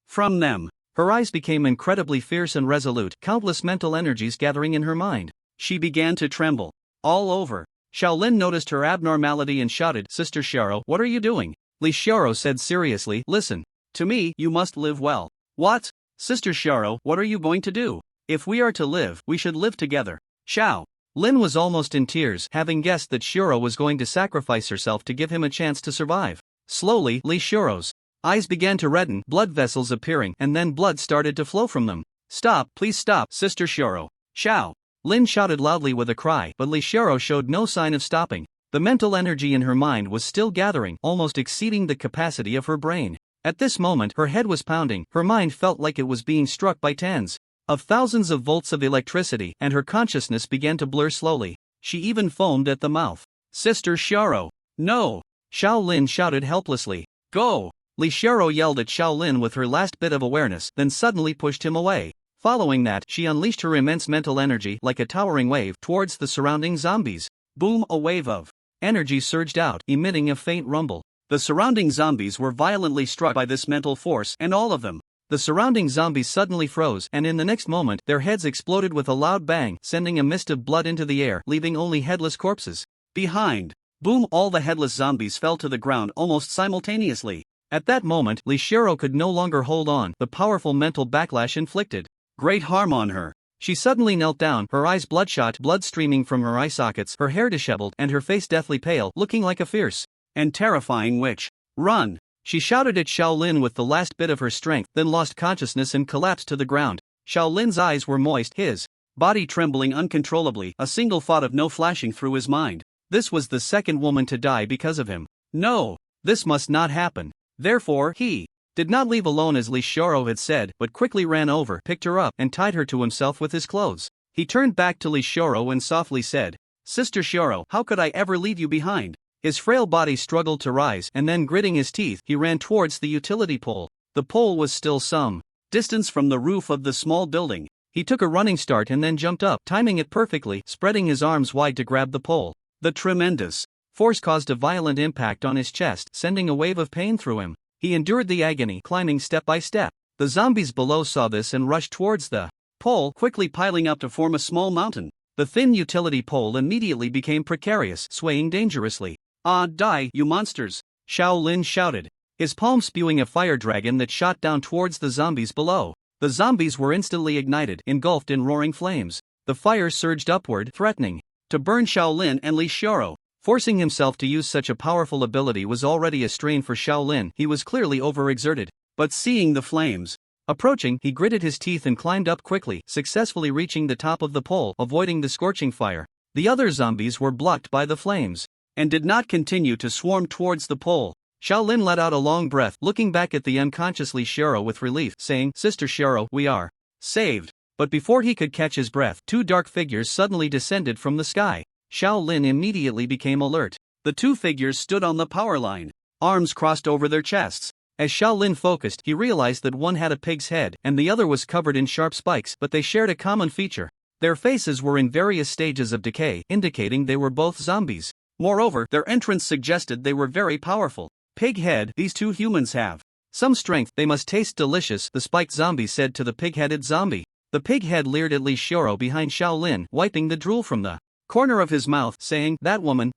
from them. Her eyes became incredibly fierce and resolute, countless mental energies gathering in her mind. She began to tremble all over. Shaolin noticed her abnormality and shouted, "Sister Xiaoro, what are you doing?" Li Xiaoro said seriously, "Listen to me, you must live well." "What? Sister Xiaoro, what are you going to do? If we are to live, we should live together." Xiao Lin was almost in tears, having guessed that Xiaoro was going to sacrifice herself to give him a chance to survive. Slowly, Li Xiaoro's eyes began to redden, blood vessels appearing, and then blood started to flow from them. "Stop, please stop, Sister Xiaoro." Xiao Lin shouted loudly with a cry, but Li Xiaoro showed no sign of stopping. The mental energy in her mind was still gathering, almost exceeding the capacity of her brain. At this moment, her head was pounding, her mind felt like it was being struck by tens of thousands of volts of electricity, and her consciousness began to blur slowly. She even foamed at the mouth. "Sister Xiaoro, no!" Shaolin shouted helplessly. "Go!" Li Xiaoro yelled at Shaolin with her last bit of awareness, then suddenly pushed him away. Following that, she unleashed her immense mental energy like a towering wave towards the surrounding zombies. Boom! A wave of energy surged out, emitting a faint rumble. The surrounding zombies were violently struck by this mental force, and all of them. The surrounding zombies suddenly froze, and in the next moment, their heads exploded with a loud bang, sending a mist of blood into the air, leaving only headless corpses behind. Boom! All the headless zombies fell to the ground almost simultaneously. At that moment, Li Xiaoro could no longer hold on, the powerful mental backlash inflicted great harm on her. She suddenly knelt down, her eyes bloodshot, blood streaming from her eye sockets, her hair disheveled, and her face deathly pale, looking like a fierce and terrifying witch. "Run!" She shouted at Shaolin with the last bit of her strength, then lost consciousness and collapsed to the ground. Shaolin's eyes were moist, his body trembling uncontrollably, a single thought of no flashing through his mind. This was the second woman to die because of him. No! This must not happen. Therefore, he did not leave alone as Li Xiaoro had said, but quickly ran over, picked her up, and tied her to himself with his clothes. He turned back to Li Xiaoro and softly said, "Sister Xiaoro, how could I ever leave you behind?" His frail body struggled to rise, and then gritting his teeth, he ran towards the utility pole. The pole was still some distance from the roof of the small building. He took a running start and then jumped up, timing it perfectly, spreading his arms wide to grab the pole. The tremendous force caused a violent impact on his chest, sending a wave of pain through him. He endured the agony, climbing step by step. The zombies below saw this and rushed towards the pole, quickly piling up to form a small mountain. The thin utility pole immediately became precarious, swaying dangerously. "Ah, die, you monsters!" Shaolin shouted, his palm spewing a fire dragon that shot down towards the zombies below. The zombies were instantly ignited, engulfed in roaring flames. The fire surged upward, threatening to burn Shaolin and Li Xiaoro. Forcing himself to use such a powerful ability was already a strain for Shaolin. He was clearly overexerted. But seeing the flames approaching, he gritted his teeth and climbed up quickly, successfully reaching the top of the pole, avoiding the scorching fire. The other zombies were blocked by the flames and did not continue to swarm towards the pole. Shaolin let out a long breath, looking back at the unconscious Li Xiaoro with relief, saying, "Sister Xiaoro, we are saved." But before he could catch his breath, two dark figures suddenly descended from the sky. Shaolin immediately became alert. The two figures stood on the power line, arms crossed over their chests. As Shaolin focused, he realized that one had a pig's head, and the other was covered in sharp spikes, but they shared a common feature. Their faces were in various stages of decay, indicating they were both zombies. Moreover, their entrance suggested they were very powerful. "Pig head, these two humans have some strength, they must taste delicious," the spiked zombie said to the pig-headed zombie. The pig head leered at Li Xiaoro behind Shaolin, wiping the drool from the corner of his mouth, saying, that woman,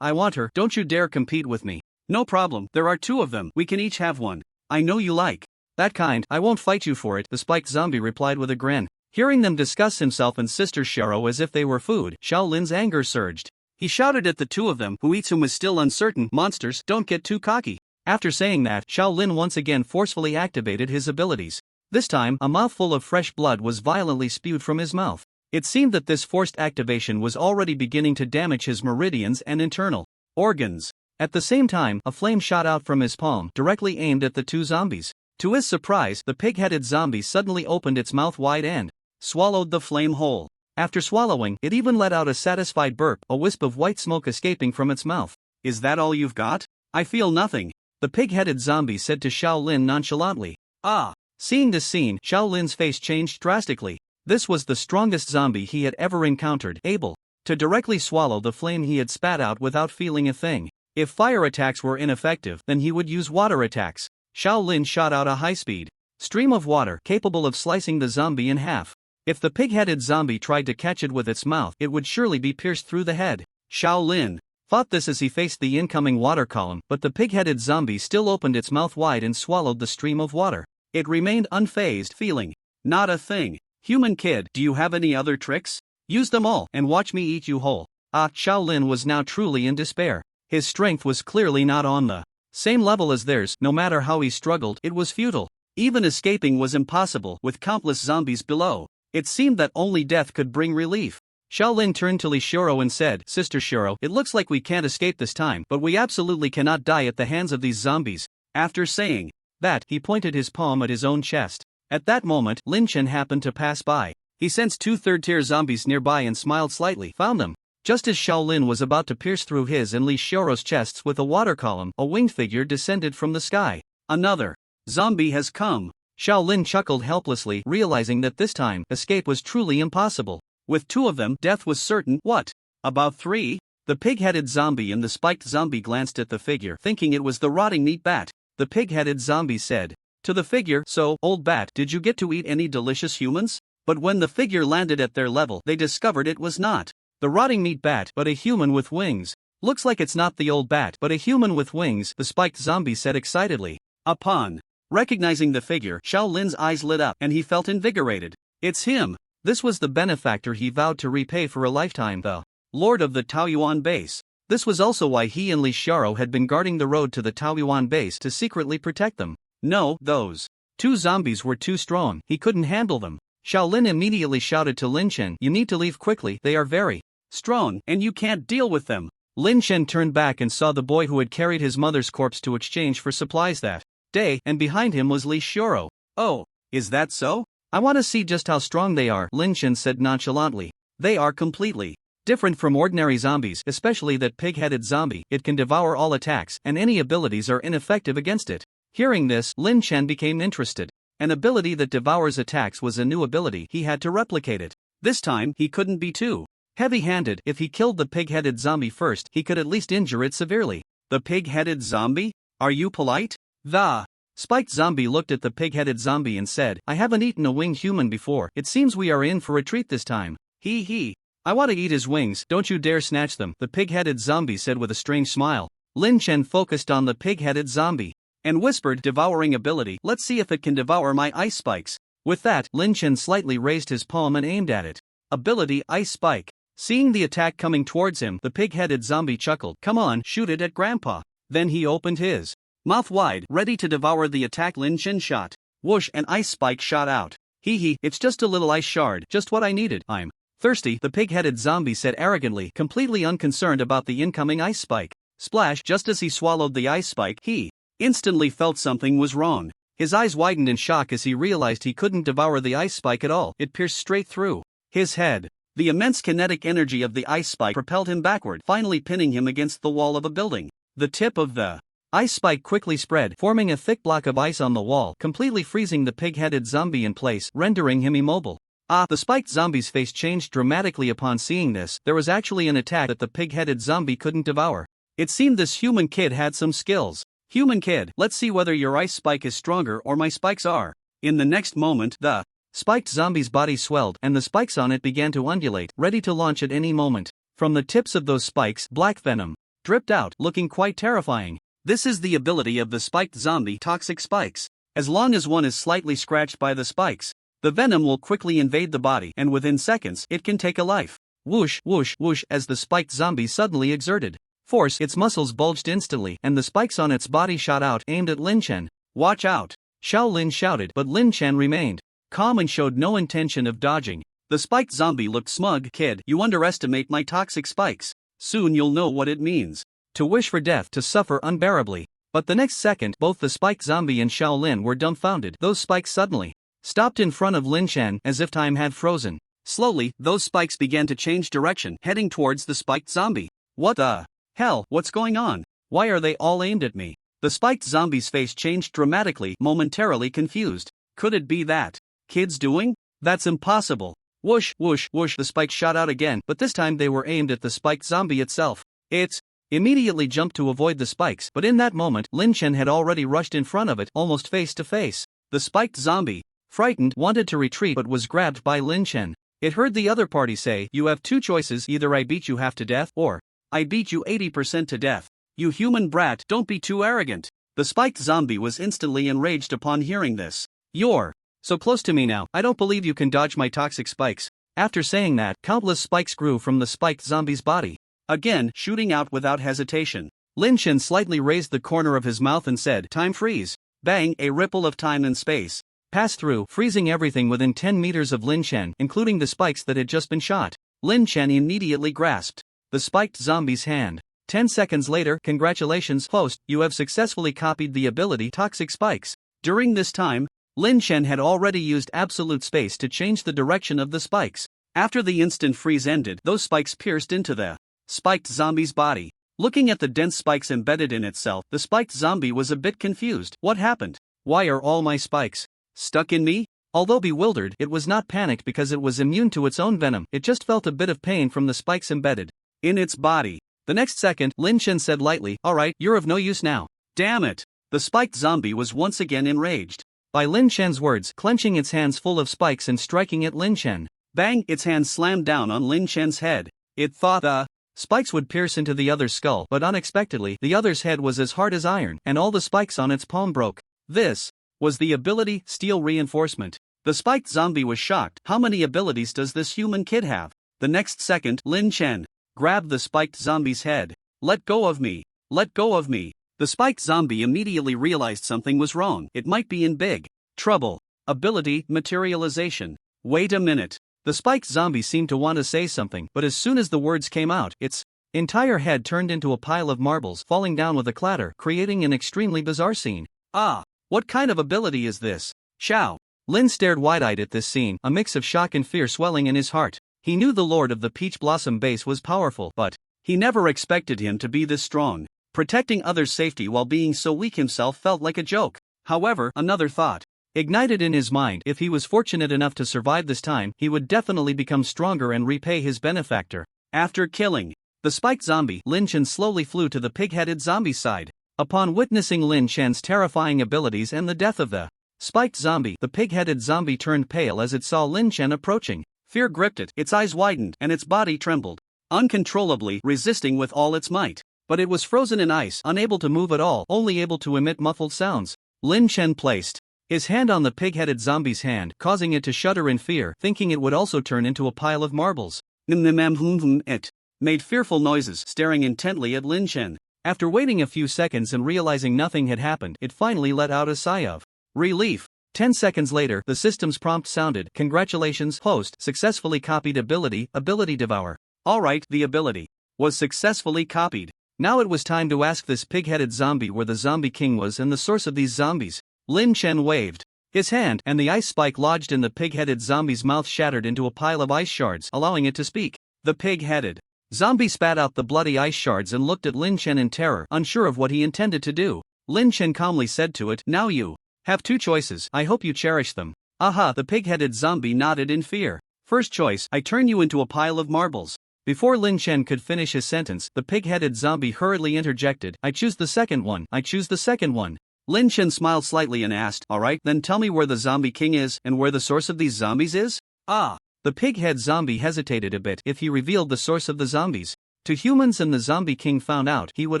I want her, don't you dare compete with me." "No problem, there are two of them, we can each have one. I know you like that kind, I won't fight you for it," the spiked zombie replied with a grin. Hearing them discuss himself and Sister Xiaoro as if they were food, Shaolin's anger surged. He shouted at the two of them, who eats him was still uncertain. Monsters, don't get too cocky. After saying that, Shaolin once again forcefully activated his abilities. This time, a mouthful of fresh blood was violently spewed from his mouth. It seemed that this forced activation was already beginning to damage his meridians and internal organs. At the same time, a flame shot out from his palm, directly aimed at the two zombies. To his surprise, the pig-headed zombie suddenly opened its mouth wide and swallowed the flame whole. After swallowing, it even let out a satisfied burp, a wisp of white smoke escaping from its mouth. Is that all you've got? I feel nothing, the pig-headed zombie said to Shaolin nonchalantly. Ah! Seeing this scene, Shaolin's face changed drastically. This was the strongest zombie he had ever encountered, able to directly swallow the flame he had spat out without feeling a thing. If fire attacks were ineffective, then he would use water attacks. Shaolin shot out a high-speed stream of water capable of slicing the zombie in half. If the pig-headed zombie tried to catch it with its mouth, it would surely be pierced through the head. Shaolin thought this as he faced the incoming water column, but the pig-headed zombie still opened its mouth wide and swallowed the stream of water. It remained unfazed, feeling not a thing. Human kid, do you have any other tricks? Use them all, and watch me eat you whole. Shaolin was now truly in despair. His strength was clearly not on the same level as theirs. No matter how he struggled, it was futile. Even escaping was impossible, with countless zombies below. It seemed that only death could bring relief. Shaolin turned to Li Shiro and said, Sister Shiro, it looks like we can't escape this time, but we absolutely cannot die at the hands of these zombies. After saying that, he pointed his palm at his own chest. At that moment, Lin Chen happened to pass by. He sensed two third-tier zombies nearby and smiled slightly. Found them. Just as Shaolin was about to pierce through his and Li Shiro's chests with a water column, a winged figure descended from the sky. Another zombie has come. Shaolin chuckled helplessly, realizing that this time, escape was truly impossible. With two of them, death was certain. What? About three? The pig-headed zombie and the spiked zombie glanced at the figure, thinking it was the rotting meat bat. The pig-headed zombie said to the figure, So, old bat, did you get to eat any delicious humans? But when the figure landed at their level, they discovered it was not the rotting meat bat, but a human with wings. Looks like it's not the old bat, but a human with wings, the spiked zombie said excitedly. Upon recognizing the figure, Shaolin's eyes lit up, and he felt invigorated. It's him. This was the benefactor he vowed to repay for a lifetime, the Lord of the Taoyuan base. This was also why he and Li Shiro had been guarding the road to the Taoyuan base to secretly protect them. No, those two zombies were too strong, he couldn't handle them. Shaolin immediately shouted to Lin Chen, You need to leave quickly, they are very strong, and you can't deal with them. Lin Chen turned back and saw the boy who had carried his mother's corpse to exchange for supplies that day, and behind him was Li Shiro. Oh, is that so? I want to see just how strong they are, Lin Chen said nonchalantly. They are completely different from ordinary zombies, especially that pig-headed zombie. It can devour all attacks, and any abilities are ineffective against it. Hearing this, Lin Chen became interested. An ability that devours attacks was a new ability, he had to replicate it. This time, he couldn't be too heavy-handed. If he killed the pig-headed zombie first, he could at least injure it severely. The pig-headed zombie? Are you polite? The spiked zombie looked at the pig-headed zombie and said, I haven't eaten a winged human before, it seems we are in for a treat this time. He. I want to eat his wings, don't you dare snatch them, the pig-headed zombie said with a strange smile. Lin Chen focused on the pig-headed zombie and whispered, Devouring ability, let's see if it can devour my ice spikes. With that, Lin Chen slightly raised his palm and aimed at it. Ability, Ice Spike. Seeing the attack coming towards him, the pig-headed zombie chuckled, Come on, shoot it at Grandpa. Then he opened his mouth wide, ready to devour the attack. Lin Chen shot. Whoosh, an ice spike shot out. It's just a little ice shard, just what I needed. I'm thirsty, the pig-headed zombie said arrogantly, completely unconcerned about the incoming ice spike. Splash, just as he swallowed the ice spike, he instantly felt something was wrong. His eyes widened in shock as he realized he couldn't devour the ice spike at all. It pierced straight through his head. The immense kinetic energy of the ice spike propelled him backward, finally pinning him against the wall of a building. The tip of the ice spike quickly spread, forming a thick block of ice on the wall, completely freezing the pig-headed zombie in place, rendering him immobile. The spiked zombie's face changed dramatically upon seeing this. There was actually an attack that the pig-headed zombie couldn't devour. It seemed this human kid had some skills. Human kid, let's see whether your ice spike is stronger or my spikes are. In the next moment, the spiked zombie's body swelled, and the spikes on it began to undulate, ready to launch at any moment. From the tips of those spikes, black venom dripped out, looking quite terrifying. This is the ability of the spiked zombie, Toxic Spikes. As long as one is slightly scratched by the spikes, the venom will quickly invade the body, and within seconds, it can take a life. Whoosh, whoosh, whoosh as the spiked zombie suddenly exerted force, its muscles bulged instantly and the spikes on its body shot out, aimed at Lin Chen. Watch out! Xiao Lin shouted, but Lin Chen remained calm and showed no intention of dodging. The spiked zombie looked smug. Kid, you underestimate my toxic spikes. Soon you'll know what it means to wish for death, to suffer unbearably. But the next second, both the spiked zombie and Xiao Lin were dumbfounded. Those spikes suddenly stopped in front of Lin Chen as if time had frozen. Slowly, those spikes began to change direction, heading towards the spiked zombie. What the hell? What's going on? Why are they all aimed at me? The spiked zombie's face changed dramatically, momentarily confused. Could it be that kid's doing? That's impossible. Whoosh, whoosh, whoosh, the spikes shot out again, but this time they were aimed at the spiked zombie itself. It immediately jumped to avoid the spikes, but in that moment, Lin Chen had already rushed in front of it, almost face to face. The spiked zombie, frightened, wanted to retreat but was grabbed by Lin Chen. It heard the other party say, "You have two choices, either I beat you half to death, or I beat you 80% to death. You human brat, don't be too arrogant." The spiked zombie was instantly enraged upon hearing this. "You're so close to me now, I don't believe you can dodge my toxic spikes." After saying that, countless spikes grew from the spiked zombie's body, again shooting out without hesitation. Lin Chen slightly raised the corner of his mouth and said, "Time freeze." Bang, a ripple of time and space passed through, freezing everything within 10 meters of Lin Chen, including the spikes that had just been shot. Lin Chen immediately grasped the spiked zombie's hand. 10 seconds later, "Congratulations, host, you have successfully copied the ability Toxic Spikes." During this time, Lin Chen had already used absolute space to change the direction of the spikes. After the instant freeze ended, those spikes pierced into the spiked zombie's body. Looking at the dense spikes embedded in itself, the spiked zombie was a bit confused. What happened? Why are all my spikes stuck in me? Although bewildered, it was not panicked because it was immune to its own venom. It just felt a bit of pain from the spikes embedded in its body. The next second, Lin Chen said lightly, "Alright, you're of no use now." Damn it! The spiked zombie was once again enraged by Lin Chen's words, clenching its hands full of spikes and striking at Lin Chen. Bang! Its hands slammed down on Lin Chen's head. It thought the spikes would pierce into the other's skull, but unexpectedly, the other's head was as hard as iron, and all the spikes on its palm broke. This was the ability Steel Reinforcement. The spiked zombie was shocked. How many abilities does this human kid have? The next second, Lin Chen grabbed the spiked zombie's head. "Let go of me! Let go of me!" The spiked zombie immediately realized something was wrong. It might be in big trouble. Ability Materialization. Wait a minute. The spiked zombie seemed to want to say something, but as soon as the words came out, its entire head turned into a pile of marbles, falling down with a clatter, creating an extremely bizarre scene. Ah! What kind of ability is this? Xiao Lin stared wide-eyed at this scene, a mix of shock and fear swelling in his heart. He knew the Lord of the Peach Blossom base was powerful, but he never expected him to be this strong. Protecting others' safety while being so weak himself felt like a joke. However, another thought ignited in his mind. If he was fortunate enough to survive this time, he would definitely become stronger and repay his benefactor. After killing the spiked zombie, Lin Chen slowly flew to the pig-headed zombie's side. Upon witnessing Lin Chen's terrifying abilities and the death of the spiked zombie, the pig-headed zombie turned pale as it saw Lin Chen approaching. Fear gripped it, its eyes widened, and its body trembled uncontrollably, resisting with all its might. But it was frozen in ice, unable to move at all, only able to emit muffled sounds. Lin Chen placed his hand on the pig-headed zombie's hand, causing it to shudder in fear, thinking it would also turn into a pile of marbles. It made fearful noises, staring intently at Lin Chen. After waiting a few seconds and realizing nothing had happened, it finally let out a sigh of relief. 10 seconds later, the system's prompt sounded, "Congratulations, host, successfully copied ability Devour." Alright, the ability was successfully copied. Now it was time to ask this pig-headed zombie where the zombie king was and the source of these zombies. Lin Chen waved his hand, and the ice spike lodged in the pig-headed zombie's mouth shattered into a pile of ice shards, allowing it to speak. The pig-headed zombie spat out the bloody ice shards and looked at Lin Chen in terror, unsure of what he intended to do. Lin Chen calmly said to it, "Now you have two choices, I hope you cherish them." Aha, the pig-headed zombie nodded in fear. "First choice, I turn you into a pile of marbles." Before Lin Chen could finish his sentence, the pig-headed zombie hurriedly interjected, "I choose the second one, I choose the second one." Lin Chen smiled slightly and asked, "Alright, then tell me where the zombie king is, and where the source of these zombies is?" Ah! The pig-head zombie hesitated a bit. If he revealed the source of the zombies to humans and the zombie king found out, he would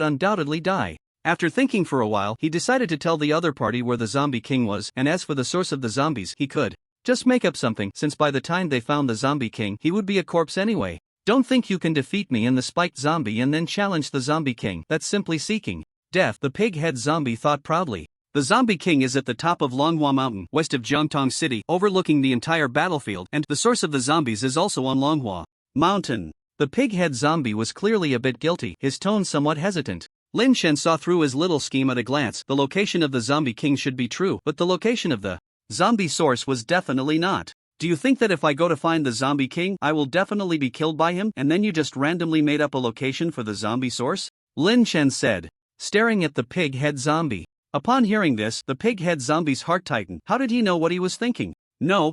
undoubtedly die. After thinking for a while, he decided to tell the other party where the zombie king was, and as for the source of the zombies, he could just make up something, since by the time they found the zombie king, he would be a corpse anyway. Don't think you can defeat me and the spiked zombie and then challenge the zombie king. That's simply seeking death, the pig-head zombie thought proudly. The zombie king is at the top of Longhua Mountain, west of Jiangtong City, overlooking the entire battlefield, and the source of the zombies is also on Longhua Mountain. The pig-head zombie was clearly a bit guilty, his tone somewhat hesitant. Lin Shen saw through his little scheme at a glance. The location of the zombie king should be true, but the location of the zombie source was definitely not. Do you think that if I go to find the zombie king, I will definitely be killed by him, and then you just randomly made up a location for the zombie source? Lin Shen said, staring at the pig-head zombie. Upon hearing this, the pig-head zombie's heart tightened. How did he know what he was thinking? No.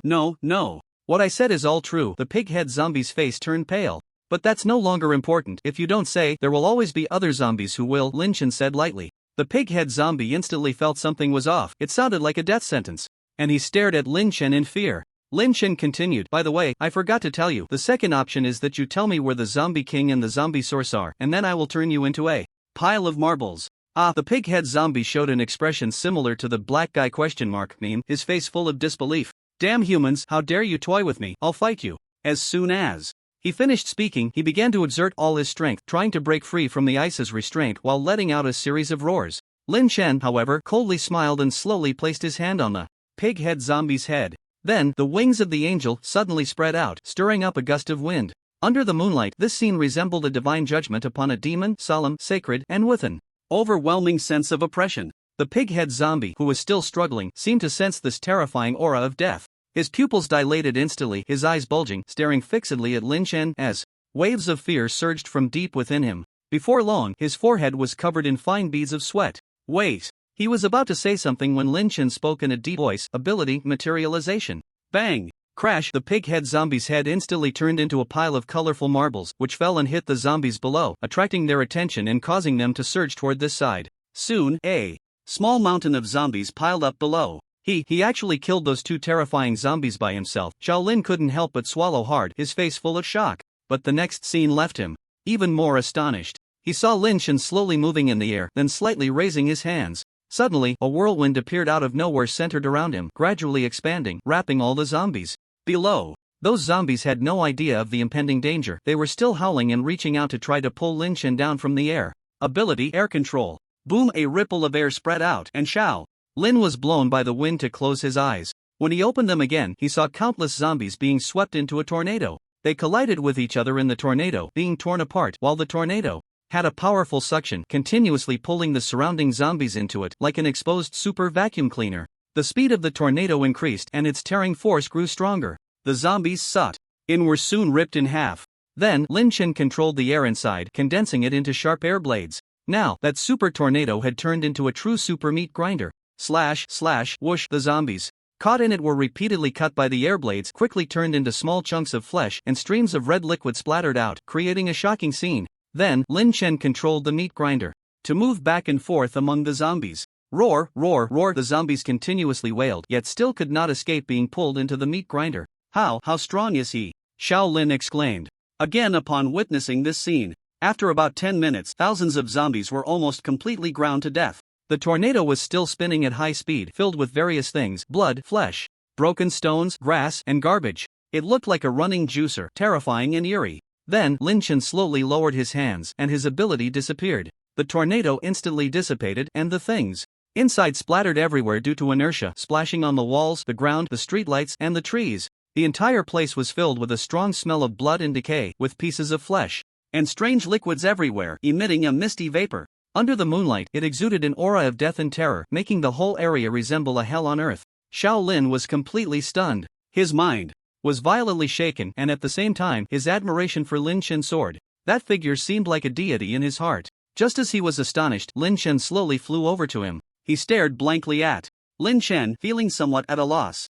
What I said is all true. The pig-head zombie's face turned pale. But that's no longer important. If you don't say, there will always be other zombies who will, Lin Shen said lightly. The pig-head zombie instantly felt something was off. It sounded like a death sentence. And he stared at Lin Shen in fear. Lin Shen continued, by the way, I forgot to tell you, the second option is that you tell me where the zombie king and the zombie source are, and then I will turn you into a pile of marbles. The pig-head zombie showed an expression similar to the black guy question mark meme, his face full of disbelief. Damn humans, how dare you toy with me, I'll fight you. As soon as he finished speaking, he began to exert all his strength, trying to break free from the ice's restraint while letting out a series of roars. Lin Shen, however, coldly smiled and slowly placed his hand on the pig-head zombie's head. Then, the wings of the angel suddenly spread out, stirring up a gust of wind. Under the moonlight, this scene resembled a divine judgment upon a demon, solemn, sacred, and with an overwhelming sense of oppression. The pig-head zombie, who was still struggling, seemed to sense this terrifying aura of death. His pupils dilated instantly, his eyes bulging, staring fixedly at Lin Shen as waves of fear surged from deep within him. Before long, his forehead was covered in fine beads of sweat. Wait. He was about to say something when Lin Shen spoke in a deep voice, ability, materialization. Bang! Crash! The pig-head zombie's head instantly turned into a pile of colorful marbles, which fell and hit the zombies below, attracting their attention and causing them to surge toward this side. Soon, a small mountain of zombies piled up below. He actually killed those two terrifying zombies by himself. Shaolin couldn't help but swallow hard, his face full of shock. But the next scene left him even more astonished. He saw Lin Shen slowly moving in the air, then slightly raising his hands. Suddenly, a whirlwind appeared out of nowhere centered around him, gradually expanding, wrapping all the zombies below. Those zombies had no idea of the impending danger. They were still howling and reaching out to try to pull Lin Shen down from the air. Ability, air control. Boom! A ripple of air spread out, and Lin was blown by the wind to close his eyes. When he opened them again, he saw countless zombies being swept into a tornado. They collided with each other in the tornado, being torn apart, while the tornado had a powerful suction, continuously pulling the surrounding zombies into it, like an exposed super vacuum cleaner. The speed of the tornado increased and its tearing force grew stronger. The zombies sought in were soon ripped in half. Then, Lin Shen controlled the air inside, condensing it into sharp air blades. Now, that super tornado had turned into a true super meat grinder. Slash, slash, whoosh, the zombies caught in it were repeatedly cut by the air blades, quickly turned into small chunks of flesh, and streams of red liquid splattered out, creating a shocking scene. Then, Lin Shen controlled the meat grinder to move back and forth among the zombies. Roar, roar, roar, the zombies continuously wailed, yet still could not escape being pulled into the meat grinder. How strong is he? Shaolin exclaimed. Again upon witnessing this scene. After about 10 minutes, thousands of zombies were almost completely ground to death. The tornado was still spinning at high speed, filled with various things, blood, flesh, broken stones, grass, and garbage. It looked like a running juicer, terrifying and eerie. Then, Lin Shen slowly lowered his hands, and his ability disappeared. The tornado instantly dissipated, and the things inside splattered everywhere due to inertia, splashing on the walls, the ground, the streetlights, and the trees. The entire place was filled with a strong smell of blood and decay, with pieces of flesh and strange liquids everywhere, emitting a misty vapor. Under the moonlight, it exuded an aura of death and terror, making the whole area resemble a hell on earth. Shaolin was completely stunned. His mind was violently shaken, and at the same time, his admiration for Lin Shen's sword. That figure seemed like a deity in his heart. Just as he was astonished, Lin Shen slowly flew over to him. He stared blankly at Lin Shen, feeling somewhat at a loss.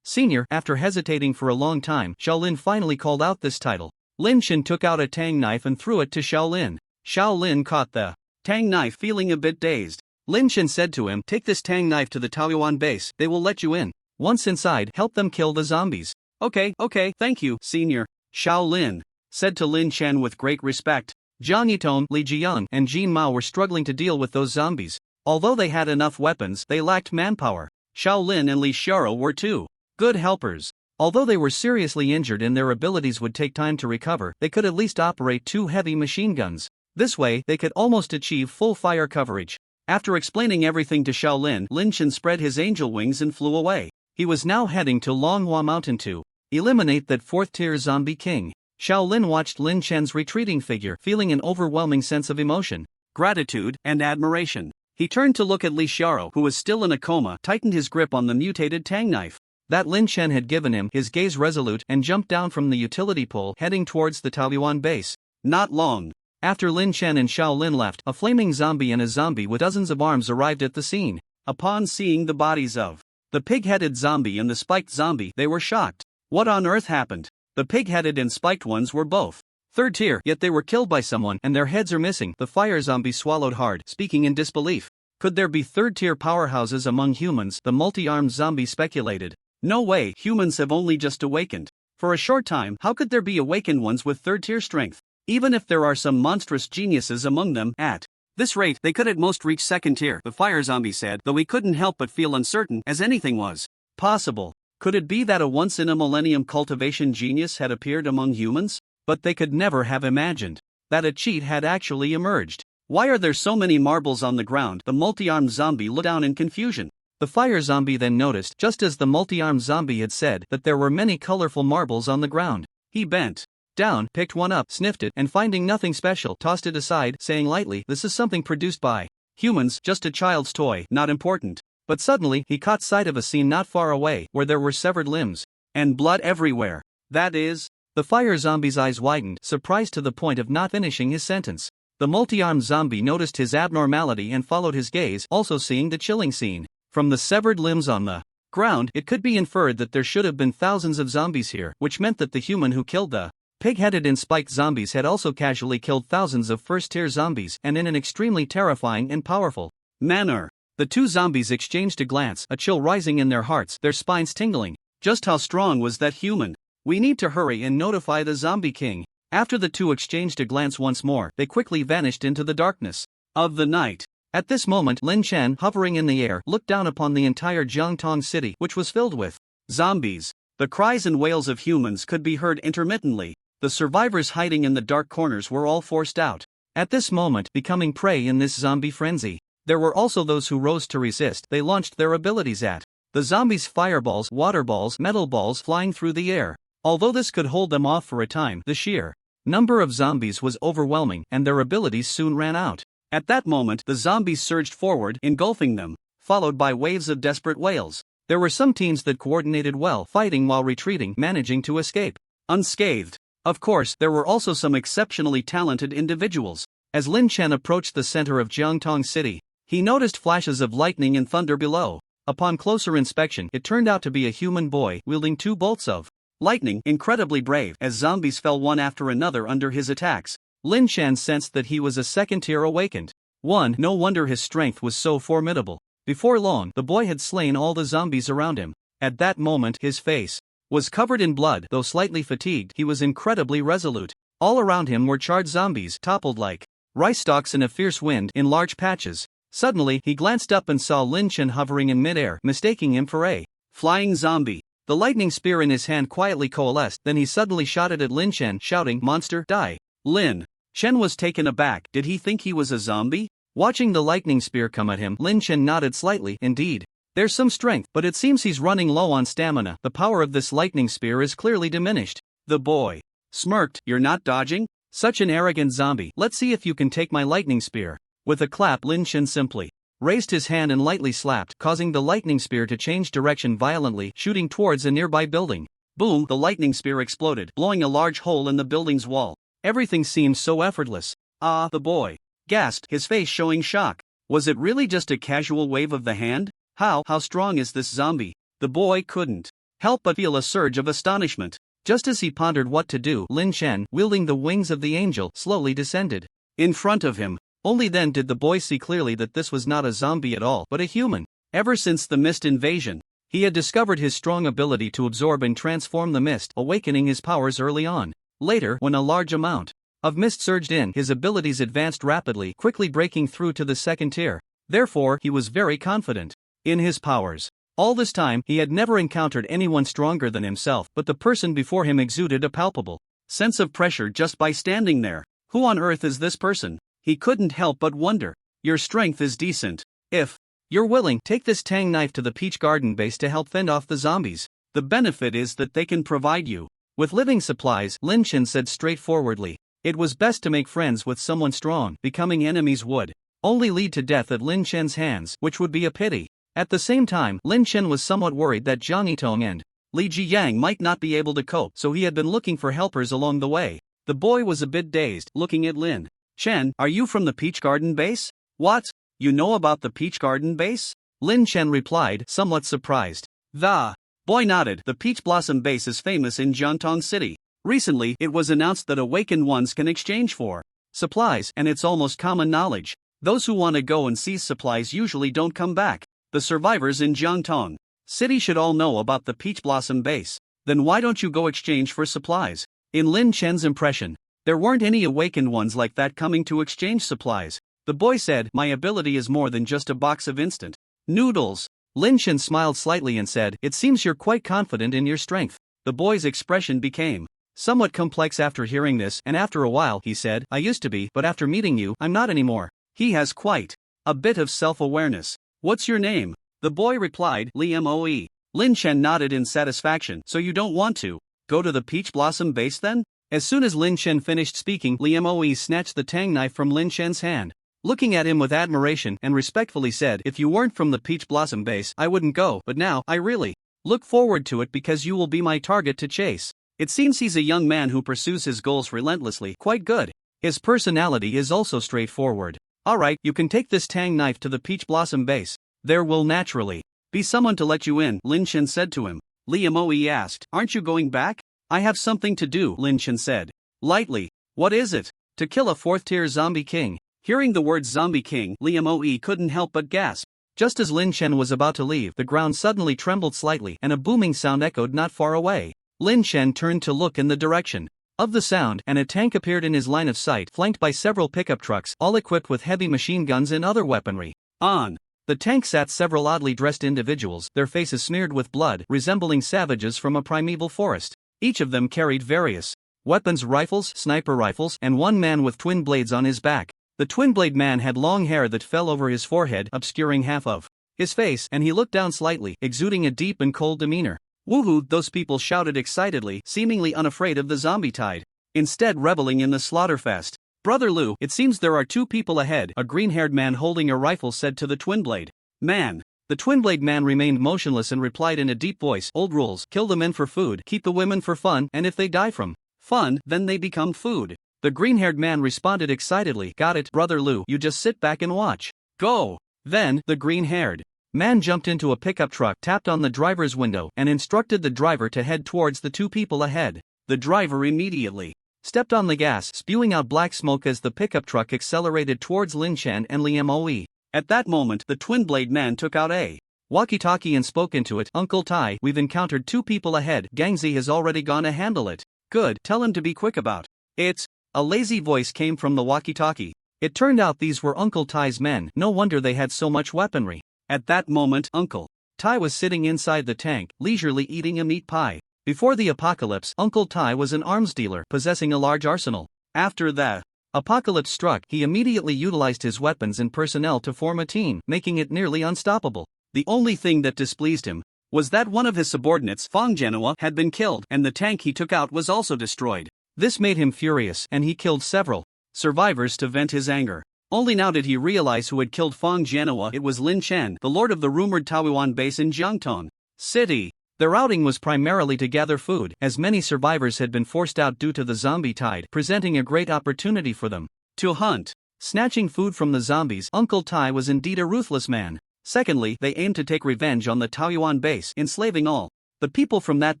Senior. After hesitating for a long time, Shaolin finally called out this title. Lin Shen took out a tang knife and threw it to Shaolin. Shaolin caught the tang knife, feeling a bit dazed. Lin Shen said to him, "Take this tang knife to the Taoyuan base, they will let you in. Once inside, help them kill the zombies." Okay, thank you, senior. Shaolin said to Lin Shen with great respect. Jiang Yitong, Li Jiang, and Jin Mao were struggling to deal with those zombies. Although they had enough weapons, they lacked manpower. Shaolin and Li Xiaro were two good helpers. Although they were seriously injured and their abilities would take time to recover, they could at least operate 2 heavy machine guns. This way, they could almost achieve full fire coverage. After explaining everything to Shaolin, Lin Chen spread his angel wings and flew away. He was now heading to Longhua Mountain to eliminate that 4th-tier zombie king. Shaolin watched Lin Chen's retreating figure, feeling an overwhelming sense of emotion, gratitude, and admiration. He turned to look at Li Xiao, who was still in a coma, tightened his grip on the mutated tang knife that Lin Chen had given him, his gaze resolute, and jumped down from the utility pole, heading towards the Taoyuan base. Not long after Lin Chen and Shaolin left, a flaming zombie and a zombie with dozens of arms arrived at the scene. Upon seeing the bodies of the pig-headed zombie and the spiked zombie, they were shocked. What on earth happened? The pig-headed and spiked ones were both 3rd tier, yet they were killed by someone and their heads are missing. The fire zombie swallowed hard, speaking in disbelief. Could there be 3rd-tier powerhouses among humans? The multi-armed zombie speculated. No way, humans have only just awakened. For a short time, how could there be awakened ones with 3rd-tier strength? Even if there are some monstrous geniuses among them, at this rate, they could at most reach 2nd tier, the fire zombie said, though he couldn't help but feel uncertain, as anything was possible. Could it be that a once-in-a-millennium cultivation genius had appeared among humans? But they could never have imagined that a cheat had actually emerged. Why are there so many marbles on the ground? The multi-armed zombie looked down in confusion. The fire zombie then noticed, just as the multi-armed zombie had said, that there were many colorful marbles on the ground. He bent down, picked one up, sniffed it, and finding nothing special, tossed it aside, saying lightly, "This is something produced by humans, just a child's toy, not important." But suddenly, he caught sight of a scene not far away, where there were severed limbs and blood everywhere. That is, the fire zombie's eyes widened, surprised to the point of not finishing his sentence. The multi-armed zombie noticed his abnormality and followed his gaze, also seeing the chilling scene. From the severed limbs on the ground, it could be inferred that there should have been thousands of zombies here, which meant that the human who killed the pig-headed and spiked zombies had also casually killed thousands of 1st-tier zombies, and in an extremely terrifying and powerful manner. The two zombies exchanged a glance, a chill rising in their hearts, their spines tingling. Just how strong was that human? We need to hurry and notify the zombie king. After the two exchanged a glance once more, they quickly vanished into the darkness of the night. At this moment, Lin Chen, hovering in the air, looked down upon the entire Jiangtong city, which was filled with zombies. The cries and wails of humans could be heard intermittently. The survivors hiding in the dark corners were all forced out at this moment, becoming prey in this zombie frenzy. There were also those who rose to resist. They launched their abilities at the zombies, fireballs, water balls, metal balls flying through the air. Although this could hold them off for a time, the sheer number of zombies was overwhelming, and their abilities soon ran out. At that moment, the zombies surged forward, engulfing them, followed by waves of desperate wails. There were some teams that coordinated well, fighting while retreating, managing to escape unscathed. Of course, there were also some exceptionally talented individuals. As Lin Chen approached the center of Jiangtong City, he noticed flashes of lightning and thunder below. Upon closer inspection, it turned out to be a human boy wielding 2 bolts of lightning, incredibly brave, as zombies fell one after another under his attacks. Lin Chen sensed that he was a 2nd-tier awakened one. No wonder his strength was so formidable. Before long, the boy had slain all the zombies around him. At that moment, his face was covered in blood. Though slightly fatigued, he was incredibly resolute. All around him were charred zombies, toppled like rice stalks in a fierce wind, in large patches. Suddenly, he glanced up and saw Lin Chen hovering in midair, mistaking him for a flying zombie. The lightning spear in his hand quietly coalesced, then he suddenly shot it at Lin Chen, shouting, "Monster, die!" Lin Chen was taken aback. Did he think he was a zombie? Watching the lightning spear come at him, Lin Chen nodded slightly. Indeed, there's some strength, but it seems he's running low on stamina. The power of this lightning spear is clearly diminished. The boy smirked. "You're not dodging? Such an arrogant zombie. Let's see if you can take my lightning spear." With a clap, Lin Chen simply raised his hand and lightly slapped, causing the lightning spear to change direction violently, shooting towards a nearby building. Boom! The lightning spear exploded, blowing a large hole in the building's wall. Everything seemed so effortless. "Ah!" the boy gasped, his face showing shock. Was it really just a casual wave of the hand? How strong is this zombie? The boy couldn't help but feel a surge of astonishment. Just as he pondered what to do, Lin Chen, wielding the wings of the angel, slowly descended in front of him. Only then did the boy see clearly that this was not a zombie at all, but a human. Ever since the mist invasion, he had discovered his strong ability to absorb and transform the mist, awakening his powers early on. Later, when a large amount of mist surged in, his abilities advanced rapidly, quickly breaking through to the 2nd tier. Therefore, he was very confident in his powers. All this time, he had never encountered anyone stronger than himself, but the person before him exuded a palpable sense of pressure just by standing there. Who on earth is this person? He couldn't help but wonder. Your strength is decent. If you're willing, take this tang knife to the Peach Garden base to help fend off the zombies. The benefit is that they can provide you with living supplies, Lin Chen said straightforwardly. It was best to make friends with someone strong. Becoming enemies would only lead to death at Lin Chen's hands, which would be a pity. At the same time, Lin Chen was somewhat worried that Jiang Yitong and Li Jiyang might not be able to cope, so he had been looking for helpers along the way. The boy was a bit dazed, looking at Lin Chen. Are you from the Peach Garden base? What? You know about the Peach Garden base? Lin Chen replied, somewhat surprised. The boy nodded. The Peach Blossom base is famous in Jiangtong City. Recently, it was announced that awakened ones can exchange for supplies, and it's almost common knowledge. Those who want to go and seize supplies usually don't come back. The survivors in Jiangtong City should all know about the Peach Blossom base. Then why don't you go exchange for supplies? In Lin Chen's impression, there weren't any awakened ones like that coming to exchange supplies. The boy said, my ability is more than just a box of instant noodles. Lin Chen smiled slightly and said, it seems you're quite confident in your strength. The boy's expression became somewhat complex after hearing this, and after a while, he said, I used to be, but after meeting you, I'm not anymore. He has quite a bit of self-awareness. What's your name? The boy replied, Li Moe. Lin Chen nodded in satisfaction. So you don't want to go to the Peach Blossom base then? As soon as Lin Chen finished speaking, Li Moe snatched the tang knife from Lin Chen's hand, looking at him with admiration, and respectfully said, if you weren't from the Peach Blossom base, I wouldn't go, but now, I really look forward to it because you will be my target to chase. It seems he's a young man who pursues his goals relentlessly. Quite good. His personality is also straightforward. Alright, you can take this tang knife to the Peach Blossom base. There will naturally be someone to let you in, Lin Chen said to him. Li Moe asked, aren't you going back? I have something to do, Lin Chen said lightly. What is it? To kill a fourth-tier zombie king. Hearing the word zombie king, Li Moe couldn't help but gasp. Just as Lin Chen was about to leave, the ground suddenly trembled slightly and a booming sound echoed not far away. Lin Chen turned to look in the direction of the sound, and a tank appeared in his line of sight, flanked by several pickup trucks, all equipped with heavy machine guns and other weaponry. On the tank sat several oddly dressed individuals, their faces smeared with blood, resembling savages from a primeval forest. Each of them carried various weapons, rifles, sniper rifles, and one man with twin blades on his back. The twin-blade man had long hair that fell over his forehead, obscuring half of his face, and he looked down slightly, exuding a deep and cold demeanor. Woohoo! Those people shouted excitedly, seemingly unafraid of the zombie tide, instead reveling in the slaughterfest. Brother Lu, it seems there are two people ahead, a green-haired man holding a rifle said to the twin-blade man. The twin-blade man remained motionless and replied in a deep voice, old rules, kill the men for food, keep the women for fun, and if they die from fun, then they become food. The green-haired man responded excitedly, got it, Brother Lu, you just sit back and watch. Go! Then, the green-haired man jumped into a pickup truck, tapped on the driver's window, and instructed the driver to head towards the two people ahead. The driver immediately stepped on the gas, spewing out black smoke as the pickup truck accelerated towards Lin Chen and Li Moe. At that moment, the twin-blade man took out a walkie-talkie and spoke into it. Uncle Tai, we've encountered two people ahead. Gangzi has already gone to handle it. Good, tell him to be quick about it. A lazy voice came from the walkie-talkie. It turned out these were Uncle Tai's men. No wonder they had so much weaponry. At that moment, Uncle Tai was sitting inside the tank, leisurely eating a meat pie. Before the apocalypse, Uncle Tai was an arms dealer, possessing a large arsenal. After the apocalypse struck, he immediately utilized his weapons and personnel to form a team, making it nearly unstoppable. The only thing that displeased him was that one of his subordinates, Fang Jianhua, had been killed, and the tank he took out was also destroyed. This made him furious, and he killed several survivors to vent his anger. Only now did he realize who had killed Fang Jianhua. It was Lin Chen, the lord of the rumored Taoyuan base in Jiangtong City. Their outing was primarily to gather food, as many survivors had been forced out due to the zombie tide, presenting a great opportunity for them to hunt. Snatching food from the zombies, Uncle Tai was indeed a ruthless man. Secondly, they aimed to take revenge on the Taoyuan base, enslaving all the people from that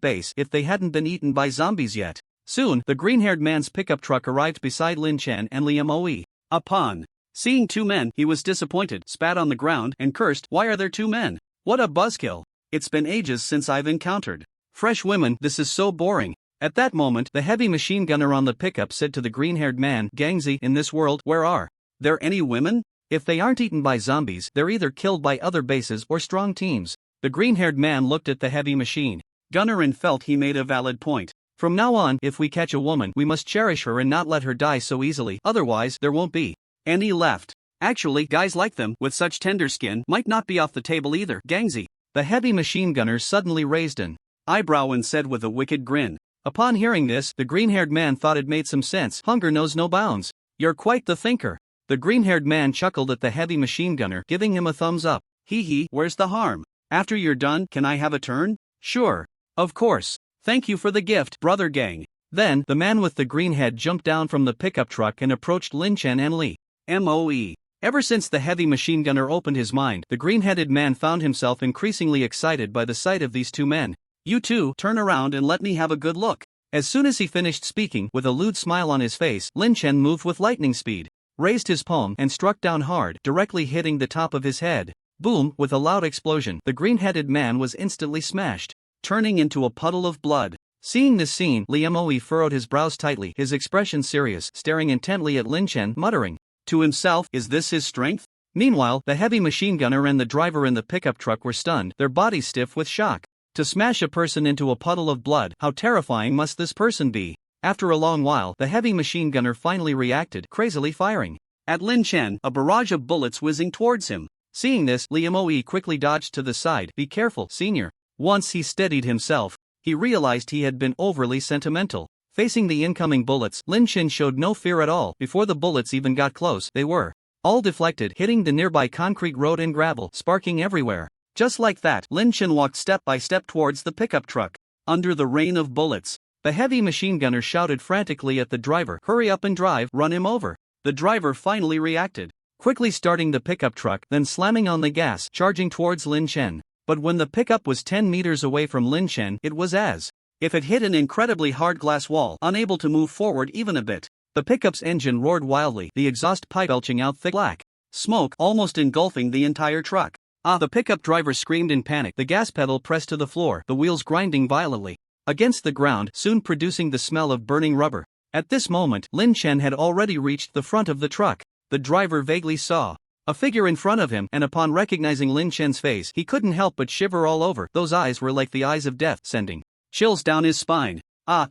base if they hadn't been eaten by zombies yet. Soon, the green-haired man's pickup truck arrived beside Lin Chen and Li Moe. Upon seeing two men, he was disappointed, spat on the ground, and cursed, why are there two men? What a buzzkill. It's been ages since I've encountered fresh women, this is so boring. At that moment, the heavy machine gunner on the pickup said to the green-haired man, Gangzi, in this world, where are there any women? If they aren't eaten by zombies, they're either killed by other bases or strong teams. The green-haired man looked at the heavy machine gunner and felt he made a valid point. From now on, if we catch a woman, we must cherish her and not let her die so easily, otherwise there won't be any left. Actually, guys like them, with such tender skin, might not be off the table either, Gangsy. The heavy machine gunner suddenly raised an eyebrow and said with a wicked grin. Upon hearing this, the green-haired man thought it made some sense. Hunger knows no bounds. You're quite the thinker. The green-haired man chuckled at the heavy machine gunner, giving him a thumbs up. Hee hee, where's the harm? After you're done, can I have a turn? Sure. Of course. Thank you for the gift, brother gang. Then, the man with the green head jumped down from the pickup truck and approached Lin Chen and Li. MOE. Ever since the heavy machine gunner opened his mind, the green-headed man found himself increasingly excited by the sight of these two men. You two, turn around and let me have a good look. As soon as he finished speaking, with a lewd smile on his face, Lin Chen moved with lightning speed, raised his palm and struck down hard, directly hitting the top of his head. Boom, with a loud explosion, the green-headed man was instantly smashed, turning into a puddle of blood. Seeing this scene, Li Moe furrowed his brows tightly, his expression serious, staring intently at Lin Chen, muttering to himself, is this his strength? Meanwhile, the heavy machine gunner and the driver in the pickup truck were stunned, their bodies stiff with shock. To smash a person into a puddle of blood, how terrifying must this person be? After a long while, the heavy machine gunner finally reacted, crazily firing at Lin Chen, a barrage of bullets whizzing towards him. Seeing this, Li Moe quickly dodged to the side. Be careful, senior. Once he steadied himself, he realized he had been overly sentimental. Facing the incoming bullets, Lin Chen showed no fear at all. Before the bullets even got close, they were all deflected, hitting the nearby concrete road and gravel, sparking everywhere. Just like that, Lin Chen walked step by step towards the pickup truck. Under the rain of bullets, the heavy machine gunner shouted frantically at the driver, hurry up and drive, run him over. The driver finally reacted, quickly starting the pickup truck, then slamming on the gas, charging towards Lin Chen. But when the pickup was 10 meters away from Lin Chen, it was as if it hit an incredibly hard glass wall, unable to move forward even a bit. The pickup's engine roared wildly, the exhaust pipe belching out thick black smoke, almost engulfing the entire truck. The pickup driver screamed in panic, the gas pedal pressed to the floor, the wheels grinding violently against the ground, soon producing the smell of burning rubber. At this moment, Lin Chen had already reached the front of the truck. The driver vaguely saw a figure in front of him, and upon recognizing Lin Chen's face, he couldn't help but shiver all over. Those eyes were like the eyes of death, sending chills down his spine.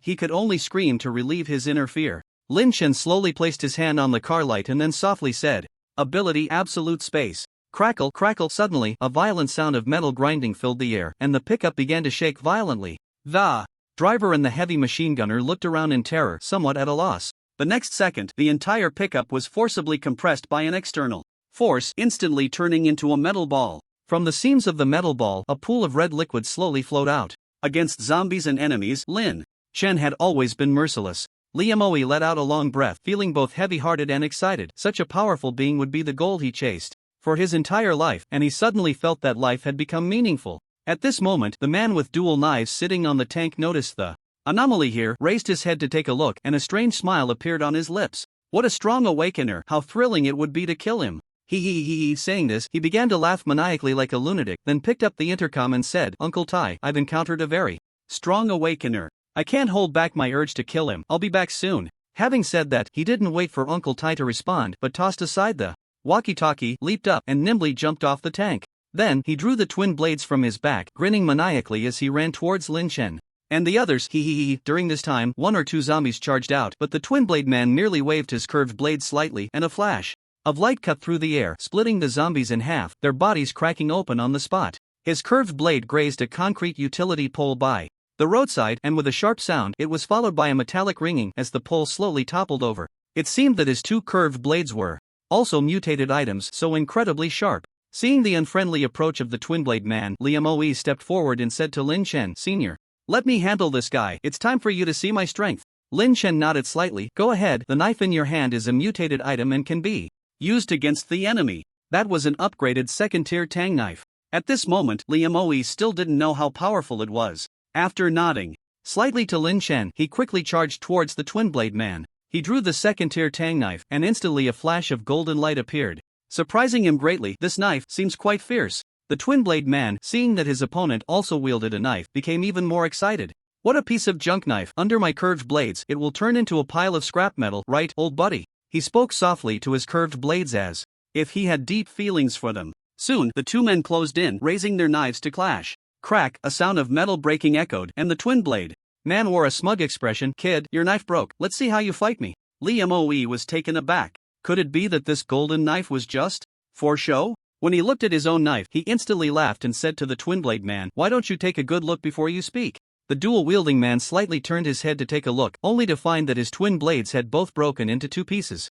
He could only scream to relieve his inner fear. Lin Chen slowly placed his hand on the car light and then softly said, ability absolute space. Crackle, crackle. Suddenly, a violent sound of metal grinding filled the air, and the pickup began to shake violently. The driver and the heavy machine gunner looked around in terror, somewhat at a loss. The next second, the entire pickup was forcibly compressed by an external force, instantly turning into a metal ball. From the seams of the metal ball, a pool of red liquid slowly flowed out. Against zombies and enemies, Lin Chen had always been merciless. Li Moe let out a long breath, feeling both heavy-hearted and excited. Such a powerful being would be the goal he chased for his entire life, and he suddenly felt that life had become meaningful. At this moment, the man with dual knives sitting on the tank noticed the anomaly here, raised his head to take a look, and a strange smile appeared on his lips. What a strong awakener, how thrilling it would be to kill him. Saying this, he began to laugh maniacally like a lunatic, then picked up the intercom and said, Uncle Tai, I've encountered a very strong awakener. I can't hold back my urge to kill him, I'll be back soon. Having said that, he didn't wait for Uncle Tai to respond, but tossed aside the walkie-talkie, leaped up, and nimbly jumped off the tank. Then, he drew the twin blades from his back, grinning maniacally as he ran towards Lin Chen and the others. During this time, 1 or 2 zombies charged out, but the twin blade man merely waved his curved blade slightly, and a flash of light cut through the air, splitting the zombies in half, their bodies cracking open on the spot. His curved blade grazed a concrete utility pole by the roadside, and with a sharp sound, it was followed by a metallic ringing as the pole slowly toppled over. It seemed that his 2 curved blades were also mutated items, so incredibly sharp. Seeing the unfriendly approach of the twin blade man, Li Moe stepped forward and said to Lin Chen, Senior, let me handle this guy, it's time for you to see my strength. Lin Chen nodded slightly. Go ahead, the knife in your hand is a mutated item and can be used against the enemy. That was an upgraded second-tier Tang knife. At this moment, Li Moe still didn't know how powerful it was. After nodding slightly to Lin Chen, he quickly charged towards the twin blade man. He drew the second-tier Tang knife, and instantly a flash of golden light appeared, surprising him greatly. This knife seems quite fierce. The twin blade man, seeing that his opponent also wielded a knife, became even more excited. What a piece of junk knife. Under my curved blades, it will turn into a pile of scrap metal, right, old buddy? He spoke softly to his curved blades as if he had deep feelings for them. Soon, the two men closed in, raising their knives to clash. Crack, a sound of metal breaking echoed, and the twin blade. Man wore a smug expression. Kid, your knife broke, let's see how you fight me. Lee Moe was taken aback. Could it be that this golden knife was just for show? When he looked at his own knife, he instantly laughed and said to the twin blade man, why don't you take a good look before you speak? The dual-wielding man slightly turned his head to take a look, only to find that his twin blades had both broken into two pieces.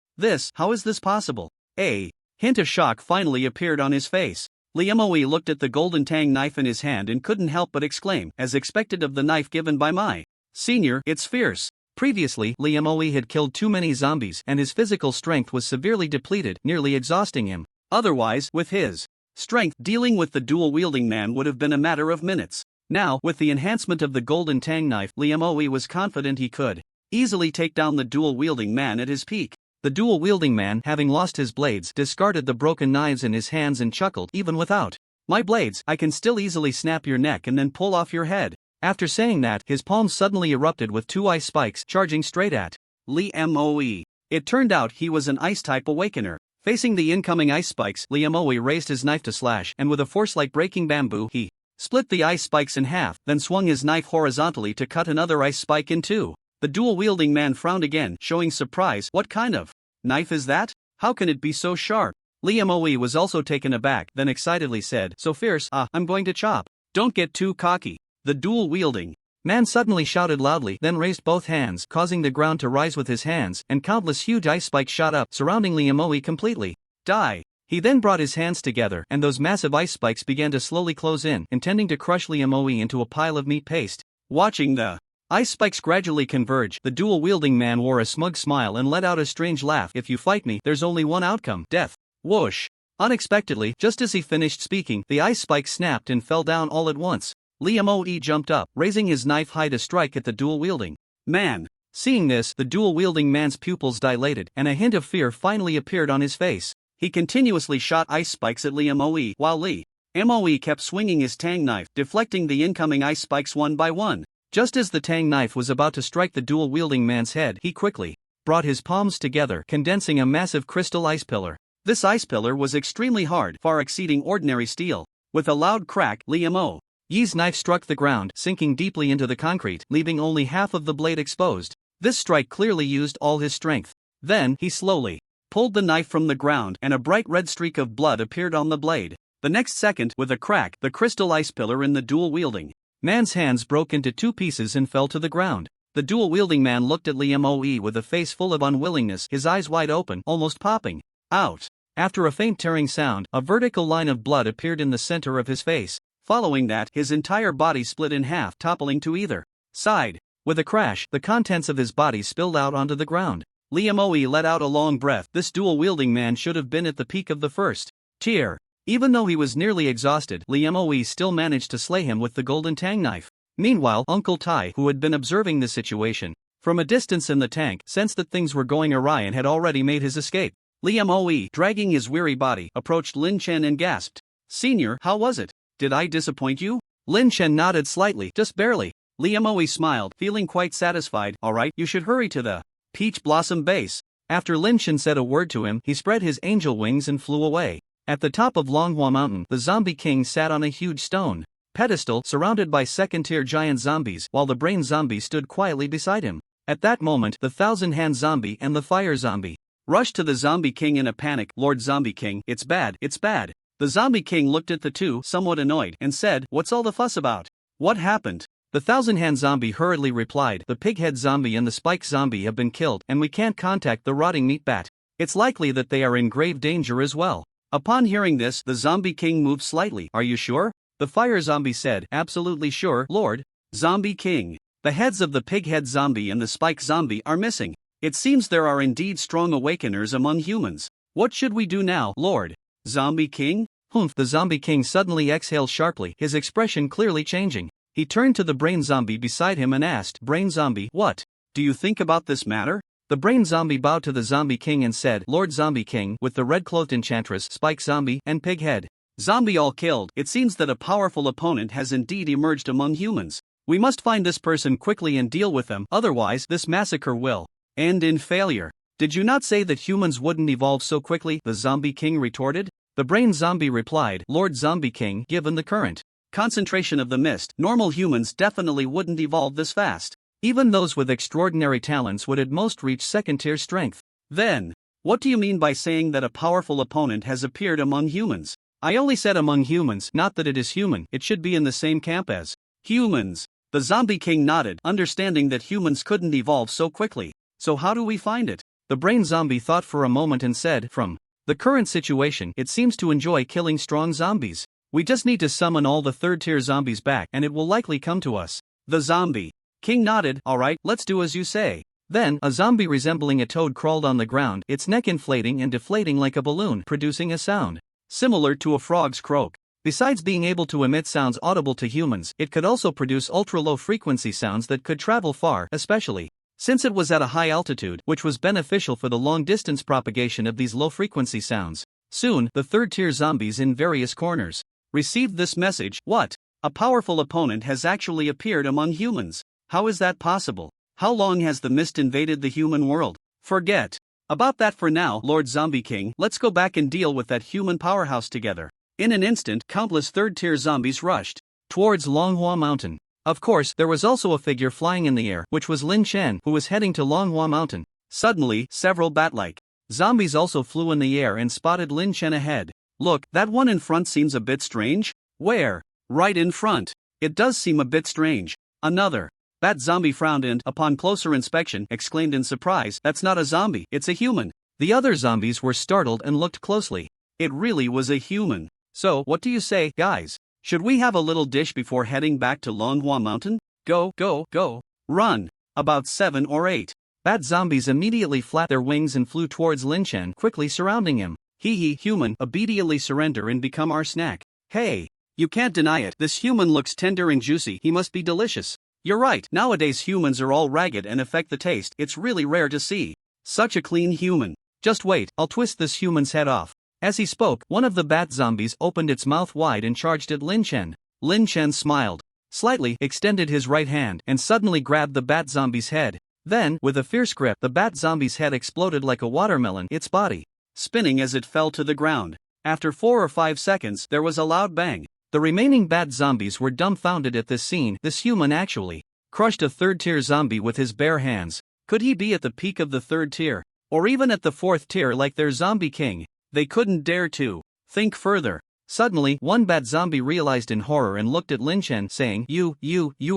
How is this possible? A hint of shock finally appeared on his face. Lee Moe looked at the golden tang knife in his hand and couldn't help but exclaim, as expected of the knife given by my senior, it's fierce. Previously, Lee Moe had killed too many zombies and his physical strength was severely depleted, nearly exhausting him. Otherwise, with his strength, dealing with the dual-wielding man would have been a matter of minutes. Now, with the enhancement of the golden tang knife, Lee Moe was confident he could easily take down the dual-wielding man at his peak. The dual-wielding man, having lost his blades, discarded the broken knives in his hands and chuckled, even without my blades, I can still easily snap your neck and then pull off your head. After saying that, his palms suddenly erupted with two ice spikes charging straight at Lee Moe. It turned out he was an ice-type awakener. Facing the incoming ice spikes, Lee Moe raised his knife to slash, and with a force like breaking bamboo, he split the ice spikes in half, then swung his knife horizontally to cut another ice spike in two. The dual-wielding man frowned again, showing surprise. What kind of knife is that? How can it be so sharp? Lee Moe was also taken aback, then excitedly said, so fierce, I'm going to chop. Don't get too cocky. The dual-wielding man suddenly shouted loudly, then raised both hands, causing the ground to rise with his hands, and countless huge ice spikes shot up, surrounding Lee Moe completely. Die. He then brought his hands together, and those massive ice spikes began to slowly close in, intending to crush Lee Moe into a pile of meat paste. Watching the ice spikes gradually converge, the dual-wielding man wore a smug smile and let out a strange laugh. If you fight me, there's only one outcome, death. Whoosh. Unexpectedly, just as he finished speaking, the ice spikes snapped and fell down all at once. Lee Moe jumped up, raising his knife high to strike at the dual-wielding man. Seeing this, the dual-wielding man's pupils dilated, and a hint of fear finally appeared on his face. He continuously shot ice spikes at Lee Moe, while Lee Moe kept swinging his tang knife, deflecting the incoming ice spikes one by one. Just as the tang knife was about to strike the dual-wielding man's head, he quickly brought his palms together, condensing a massive crystal ice pillar. This ice pillar was extremely hard, far exceeding ordinary steel. With a loud crack, Lee Moe's knife struck the ground, sinking deeply into the concrete, leaving only half of the blade exposed. This strike clearly used all his strength. Then, he slowly pulled the knife from the ground, and a bright red streak of blood appeared on the blade. The next second, with a crack, the crystal ice pillar in the dual-wielding man's hands broke into two pieces and fell to the ground. The dual-wielding man looked at Lee Moe with a face full of unwillingness, his eyes wide open, almost popping out. After a faint tearing sound, a vertical line of blood appeared in the center of his face. Following that, his entire body split in half, toppling to either side. With a crash, the contents of his body spilled out onto the ground. Lee Moe let out a long breath. This dual-wielding man should have been at the peak of the first tier. Even though he was nearly exhausted, Lee Moe still managed to slay him with the golden tang knife. Meanwhile, Uncle Tai, who had been observing the situation from a distance in the tank, sensed that things were going awry and had already made his escape. Lee Moe, dragging his weary body, approached Lin Chen and gasped, "Senior, how was it? Did I disappoint you?" Lin Chen nodded slightly, just barely. Lee Moe smiled, feeling quite satisfied. "Alright, you should hurry to the Peach Blossom base." After Lin Chen said a word to him, he spread his angel wings and flew away. At the top of Longhua Mountain, the zombie king sat on a huge stone pedestal, surrounded by second-tier giant zombies, while the brain zombie stood quietly beside him. At that moment, the thousand-hand zombie and the fire zombie rushed to the zombie king in a panic. "Lord Zombie King, it's bad, it's bad." The zombie king looked at the two, somewhat annoyed, and said, "What's all the fuss about? What happened?" The thousand-hand zombie hurriedly replied, "The pighead zombie and the spike zombie have been killed, and we can't contact the rotting meat bat. It's likely that they are in grave danger as well." Upon hearing this, the zombie king moved slightly. "Are you sure?" The fire zombie said, "Absolutely sure, Lord Zombie King. The heads of the pighead zombie and the spike zombie are missing. It seems there are indeed strong awakeners among humans. What should we do now, Lord Zombie King?" "Humph." The zombie king suddenly exhaled sharply, his expression clearly changing. He turned to the brain zombie beside him and asked, "Brain zombie, what do you think about this matter?" The brain zombie bowed to the zombie king and said, "Lord Zombie King, with the red-clothed enchantress, spike zombie, and pighead zombie all killed, it seems that a powerful opponent has indeed emerged among humans. We must find this person quickly and deal with them, otherwise this massacre will end in failure." "Did you not say that humans wouldn't evolve so quickly?" the zombie king retorted. The brain zombie replied, Lord Zombie King, given the current concentration of the mist, normal humans definitely wouldn't evolve this fast. Even those with extraordinary talents would at most reach second-tier strength. Then, what do you mean by saying that a powerful opponent has appeared among humans? I only said among humans, not that it is human. It should be in the same camp as humans. The Zombie King nodded, understanding that humans couldn't evolve so quickly. So how do we find it? The brain zombie thought for a moment and said, from the current situation, it seems to enjoy killing strong zombies. We just need to summon all the third-tier zombies back and it will likely come to us. The Zombie King nodded, alright, let's do as you say. Then, a zombie resembling a toad crawled on the ground, its neck inflating and deflating like a balloon, producing a sound similar to a frog's croak. Besides being able to emit sounds audible to humans, it could also produce ultra-low frequency sounds that could travel far, especially since it was at a high altitude, which was beneficial for the long-distance propagation of these low-frequency sounds. Soon, the third-tier zombies in various corners received this message. What? A powerful opponent has actually appeared among humans. How is that possible? How long has the mist invaded the human world? Forget about that for now, Lord Zombie King. Let's go back and deal with that human powerhouse together. In an instant, countless third-tier zombies rushed towards Longhua Mountain. Of course, there was also a figure flying in the air, which was Lin Chen, who was heading to Longhua Mountain. Suddenly, several bat-like zombies also flew in the air and spotted Lin Chen ahead. Look, that one in front seems a bit strange. Where? Right in front. It does seem a bit strange. Another bat zombie frowned and, upon closer inspection, exclaimed in surprise, that's not a zombie, it's a human. The other zombies were startled and looked closely. It really was a human. So, what do you say, guys? Should we have a little dish before heading back to Longhua Mountain? Go, go, go. Run. About 7 or 8 bat zombies immediately flapped their wings and flew towards Lin Chen, quickly surrounding him. Hee human, immediately surrender and become our snack. Hey, you can't deny it, this human looks tender and juicy, he must be delicious. You're right, nowadays humans are all ragged and affect the taste, it's really rare to see such a clean human. Just wait, I'll twist this human's head off. As he spoke, one of the bat zombies opened its mouth wide and charged at Lin Chen. Lin Chen smiled slightly, extended his right hand, and suddenly grabbed the bat zombie's head. Then, with a fierce grip, the bat zombie's head exploded like a watermelon, its body spinning as it fell to the ground. After 4 or 5 seconds, there was a loud bang. The remaining bat zombies were dumbfounded at this scene. This human actually crushed a third-tier zombie with his bare hands. Could he be at the peak of the third tier? Or even at the fourth tier like their zombie king? They couldn't dare to think further. Suddenly, one bat zombie realized in horror and looked at Lin Chen, saying, You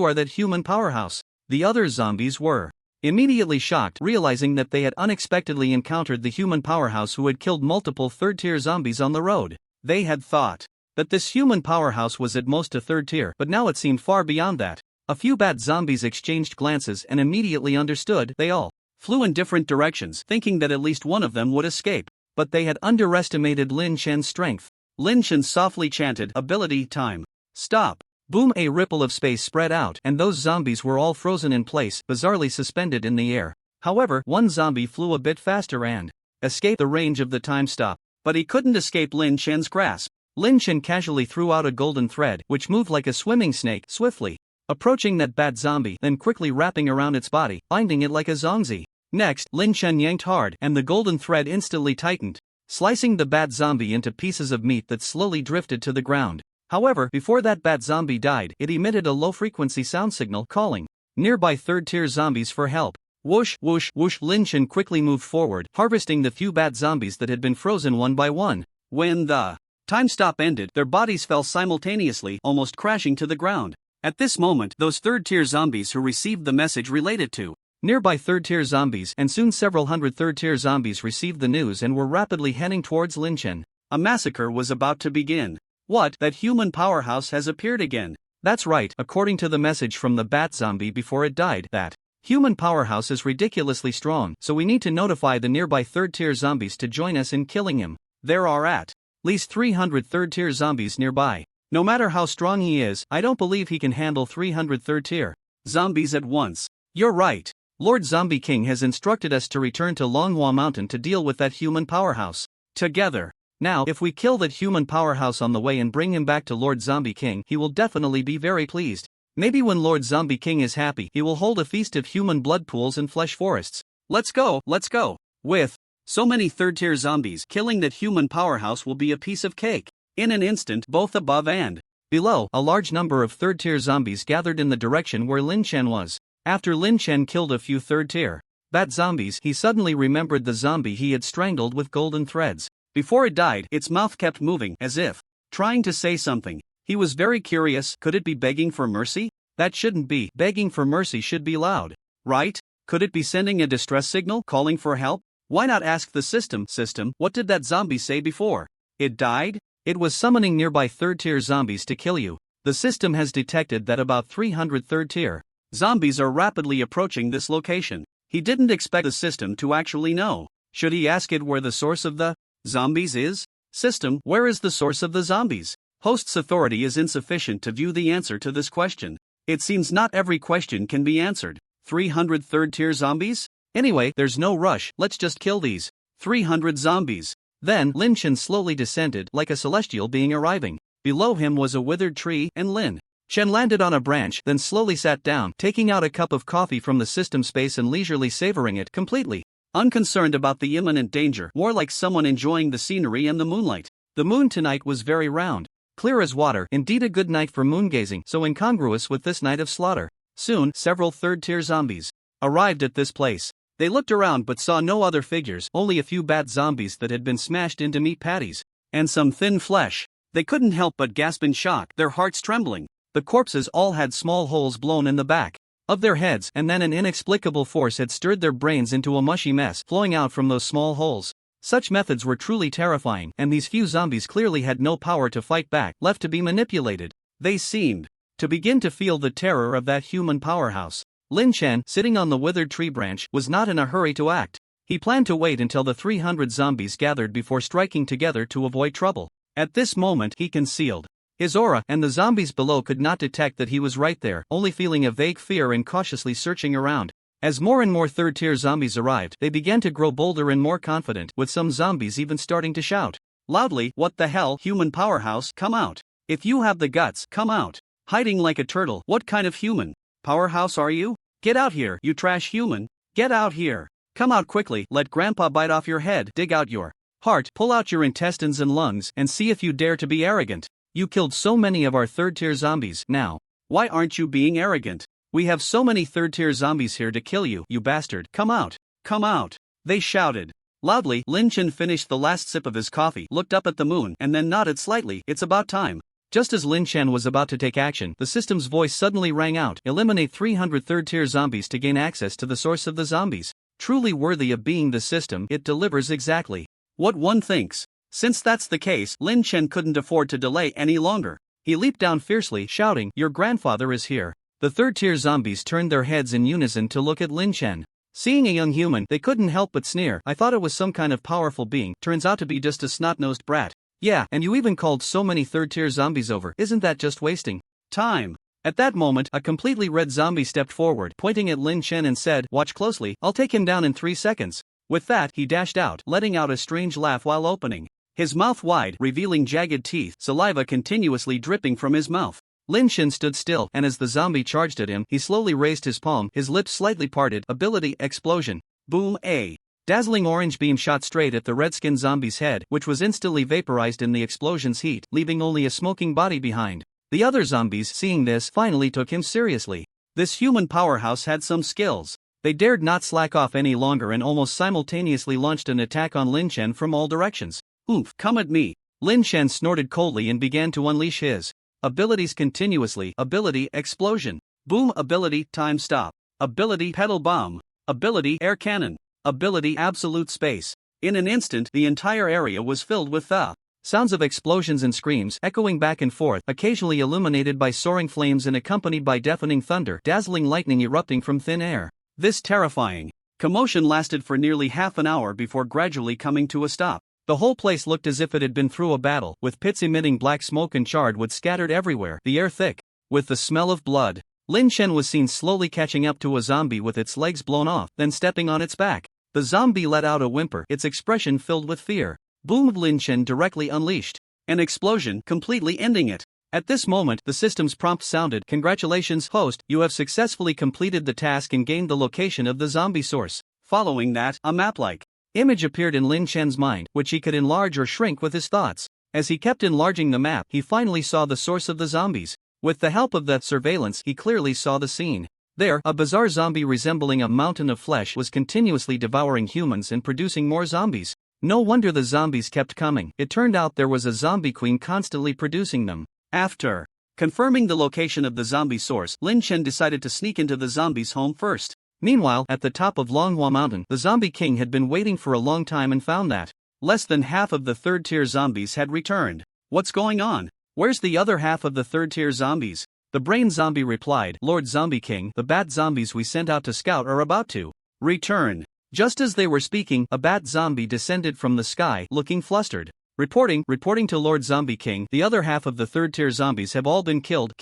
are that human powerhouse. The other zombies were immediately shocked, realizing that they had unexpectedly encountered the human powerhouse who had killed multiple third-tier zombies on the road. They had thought that this human powerhouse was at most a third tier, but now it seemed far beyond that. A few bat zombies exchanged glances and immediately understood. They all flew in different directions, thinking that at least one of them would escape. But they had underestimated Lin Chen's strength. Lin Chen softly chanted, ability time. Stop. Boom, a ripple of space spread out, and those zombies were all frozen in place, bizarrely suspended in the air. However, one zombie flew a bit faster and escaped the range of the time stop. But he couldn't escape Lin Chen's grasp. Lin Chen casually threw out a golden thread, which moved like a swimming snake, swiftly approaching that bat zombie, then quickly wrapping around its body, binding it like a zongzi. Next, Lin Chen yanked hard, and the golden thread instantly tightened, slicing the bat zombie into pieces of meat that slowly drifted to the ground. However, before that bat zombie died, it emitted a low-frequency sound signal calling nearby third-tier zombies for help. Whoosh, whoosh, whoosh. Lin Chen quickly moved forward, harvesting the few bat zombies that had been frozen one by one. When the time stop ended, their bodies fell simultaneously, almost crashing to the ground. At this moment, those third-tier zombies who received the message related to nearby third-tier zombies, and soon several hundred third-tier zombies received the news and were rapidly heading towards Lin Chen. A massacre was about to begin. What? That human powerhouse has appeared again. That's right, according to the message from the bat zombie before it died, that human powerhouse is ridiculously strong, so we need to notify the nearby third-tier zombies to join us in killing him. There are at least 300 third-tier zombies nearby. No matter how strong he is, I don't believe he can handle 300 third-tier zombies at once. You're right. Lord Zombie King has instructed us to return to Longhua Mountain to deal with that human powerhouse together. Now, if we kill that human powerhouse on the way and bring him back to Lord Zombie King, he will definitely be very pleased. Maybe when Lord Zombie King is happy, he will hold a feast of human blood pools and flesh forests. Let's go, let's go. With So many third-tier zombies, killing that human powerhouse will be a piece of cake. In an instant, both above and below, a large number of third-tier zombies gathered in the direction where Lin Chen was. After Lin Chen killed a few third-tier bat zombies, he suddenly remembered the zombie he had strangled with golden threads. Before it died, its mouth kept moving, as if trying to say something. He was very curious. Could it be begging for mercy? That shouldn't be. Begging for mercy should be loud, right? Could it be sending a distress signal, calling for help? Why not ask the system? System, what did that zombie say before it died? It was summoning nearby third-tier zombies to kill you. The system has detected that about 300 third-tier zombies are rapidly approaching this location. He didn't expect the system to actually know. Should he ask it where the source of the zombies is? System, where is the source of the zombies? Host's authority is insufficient to view the answer to this question. It seems not every question can be answered. 300 third-tier zombies? Anyway, there's no rush, let's just kill these 300 zombies. Then, Lin Chen slowly descended like a celestial being arriving. Below him was a withered tree, and Lin Chen landed on a branch, then slowly sat down, taking out a cup of coffee from the system space and leisurely savoring it completely unconcerned about the imminent danger, more like someone enjoying the scenery and the moonlight. The moon tonight was very round, clear as water, indeed a good night for moongazing, so incongruous with this night of slaughter. Soon, several third-tier zombies arrived at this place. They looked around but saw no other figures, only a few bat zombies that had been smashed into meat patties, and some thin flesh. They couldn't help but gasp in shock, their hearts trembling. The corpses all had small holes blown in the back of their heads, and then an inexplicable force had stirred their brains into a mushy mess flowing out from those small holes. Such methods were truly terrifying, and these few zombies clearly had no power to fight back, left to be manipulated. They seemed to begin to feel the terror of that human powerhouse. Lin Chen, sitting on the withered tree branch, was not in a hurry to act. He planned to wait until the 300 zombies gathered before striking together to avoid trouble. At this moment, he concealed his aura, and the zombies below could not detect that he was right there, only feeling a vague fear and cautiously searching around. As more and more third-tier zombies arrived, they began to grow bolder and more confident, with some zombies even starting to shout loudly, "What the hell, human powerhouse, come out! If you have the guts, come out! Hiding like a turtle, what kind of human powerhouse are you? Get out here, you trash human! Get out here! Come out quickly, let grandpa bite off your head, dig out your heart, pull out your intestines and lungs, and see if you dare to be arrogant. You killed so many of our third-tier zombies, now why aren't you being arrogant? We have so many third-tier zombies here to kill you, you bastard. Come out! Come out!" They shouted loudly. Lin Chen finished the last sip of his coffee, looked up at the moon, and then nodded slightly. It's about time. Just as Lin Chen was about to take action, the system's voice suddenly rang out, "Eliminate 300 third-tier zombies to gain access to the source of the zombies." Truly worthy of being the system, it delivers exactly what one thinks. Since that's the case, Lin Chen couldn't afford to delay any longer. He leaped down fiercely, shouting, "Your grandfather is here." The third-tier zombies turned their heads in unison to look at Lin Chen. Seeing a young human, they couldn't help but sneer. "I thought it was some kind of powerful being, turns out to be just a snot-nosed brat. Yeah, and you even called so many third-tier zombies over. Isn't that just wasting time?" At that moment, a completely red zombie stepped forward, pointing at Lin Chen and said, "Watch closely, I'll take him down in 3 seconds. With that, he dashed out, letting out a strange laugh while opening his mouth wide, revealing jagged teeth, saliva continuously dripping from his mouth. Lin Chen stood still, and as the zombie charged at him, he slowly raised his palm, his lips slightly parted. Ability, explosion. Boom, a dazzling orange beam shot straight at the redskin zombie's head, which was instantly vaporized in the explosion's heat, leaving only a smoking body behind. The other zombies, seeing this, finally took him seriously. This human powerhouse had some skills. They dared not slack off any longer and almost simultaneously launched an attack on Lin Chen from all directions. "Oof, come at me!" Lin Chen snorted coldly and began to unleash his abilities continuously. Ability, explosion. Boom. Ability, time stop. Ability, pedal bomb. Ability, air cannon. Ability, absolute space. In an instant, the entire area was filled with the sounds of explosions and screams, echoing back and forth, occasionally illuminated by soaring flames and accompanied by deafening thunder, dazzling lightning erupting from thin air. This terrifying commotion lasted for nearly half an hour before gradually coming to a stop. The whole place looked as if it had been through a battle, with pits emitting black smoke and charred wood scattered everywhere, the air thick with the smell of blood. Lin Chen was seen slowly catching up to a zombie with its legs blown off, then stepping on its back. The zombie let out a whimper, its expression filled with fear. Boom. Lin Chen directly unleashed an explosion, completely ending it. At this moment, the system's prompt sounded, "Congratulations, host, you have successfully completed the task and gained the location of the zombie source." Following that, a map-like Image appeared in Lin Chen's mind, which he could enlarge or shrink with his thoughts. As he kept enlarging the map, he finally saw the source of the zombies. With the help of the surveillance, he clearly saw the scene. There, a bizarre zombie resembling a mountain of flesh was continuously devouring humans and producing more zombies. No wonder the zombies kept coming. It turned out there was a zombie queen constantly producing them. After confirming the location of the zombie source, Lin Chen decided to sneak into the zombies' home first. Meanwhile, at the top of Longhua Mountain, the zombie king had been waiting for a long time and found that less than half of the third-tier zombies had returned. What's going on? Where's the other half of the third-tier zombies? The brain zombie replied, Lord Zombie King, the bat zombies we sent out to scout are about to return. Just as they were speaking, a bat zombie descended from the sky, looking flustered. Reporting to Lord Zombie King, the other half of the third-tier zombies have all been killed.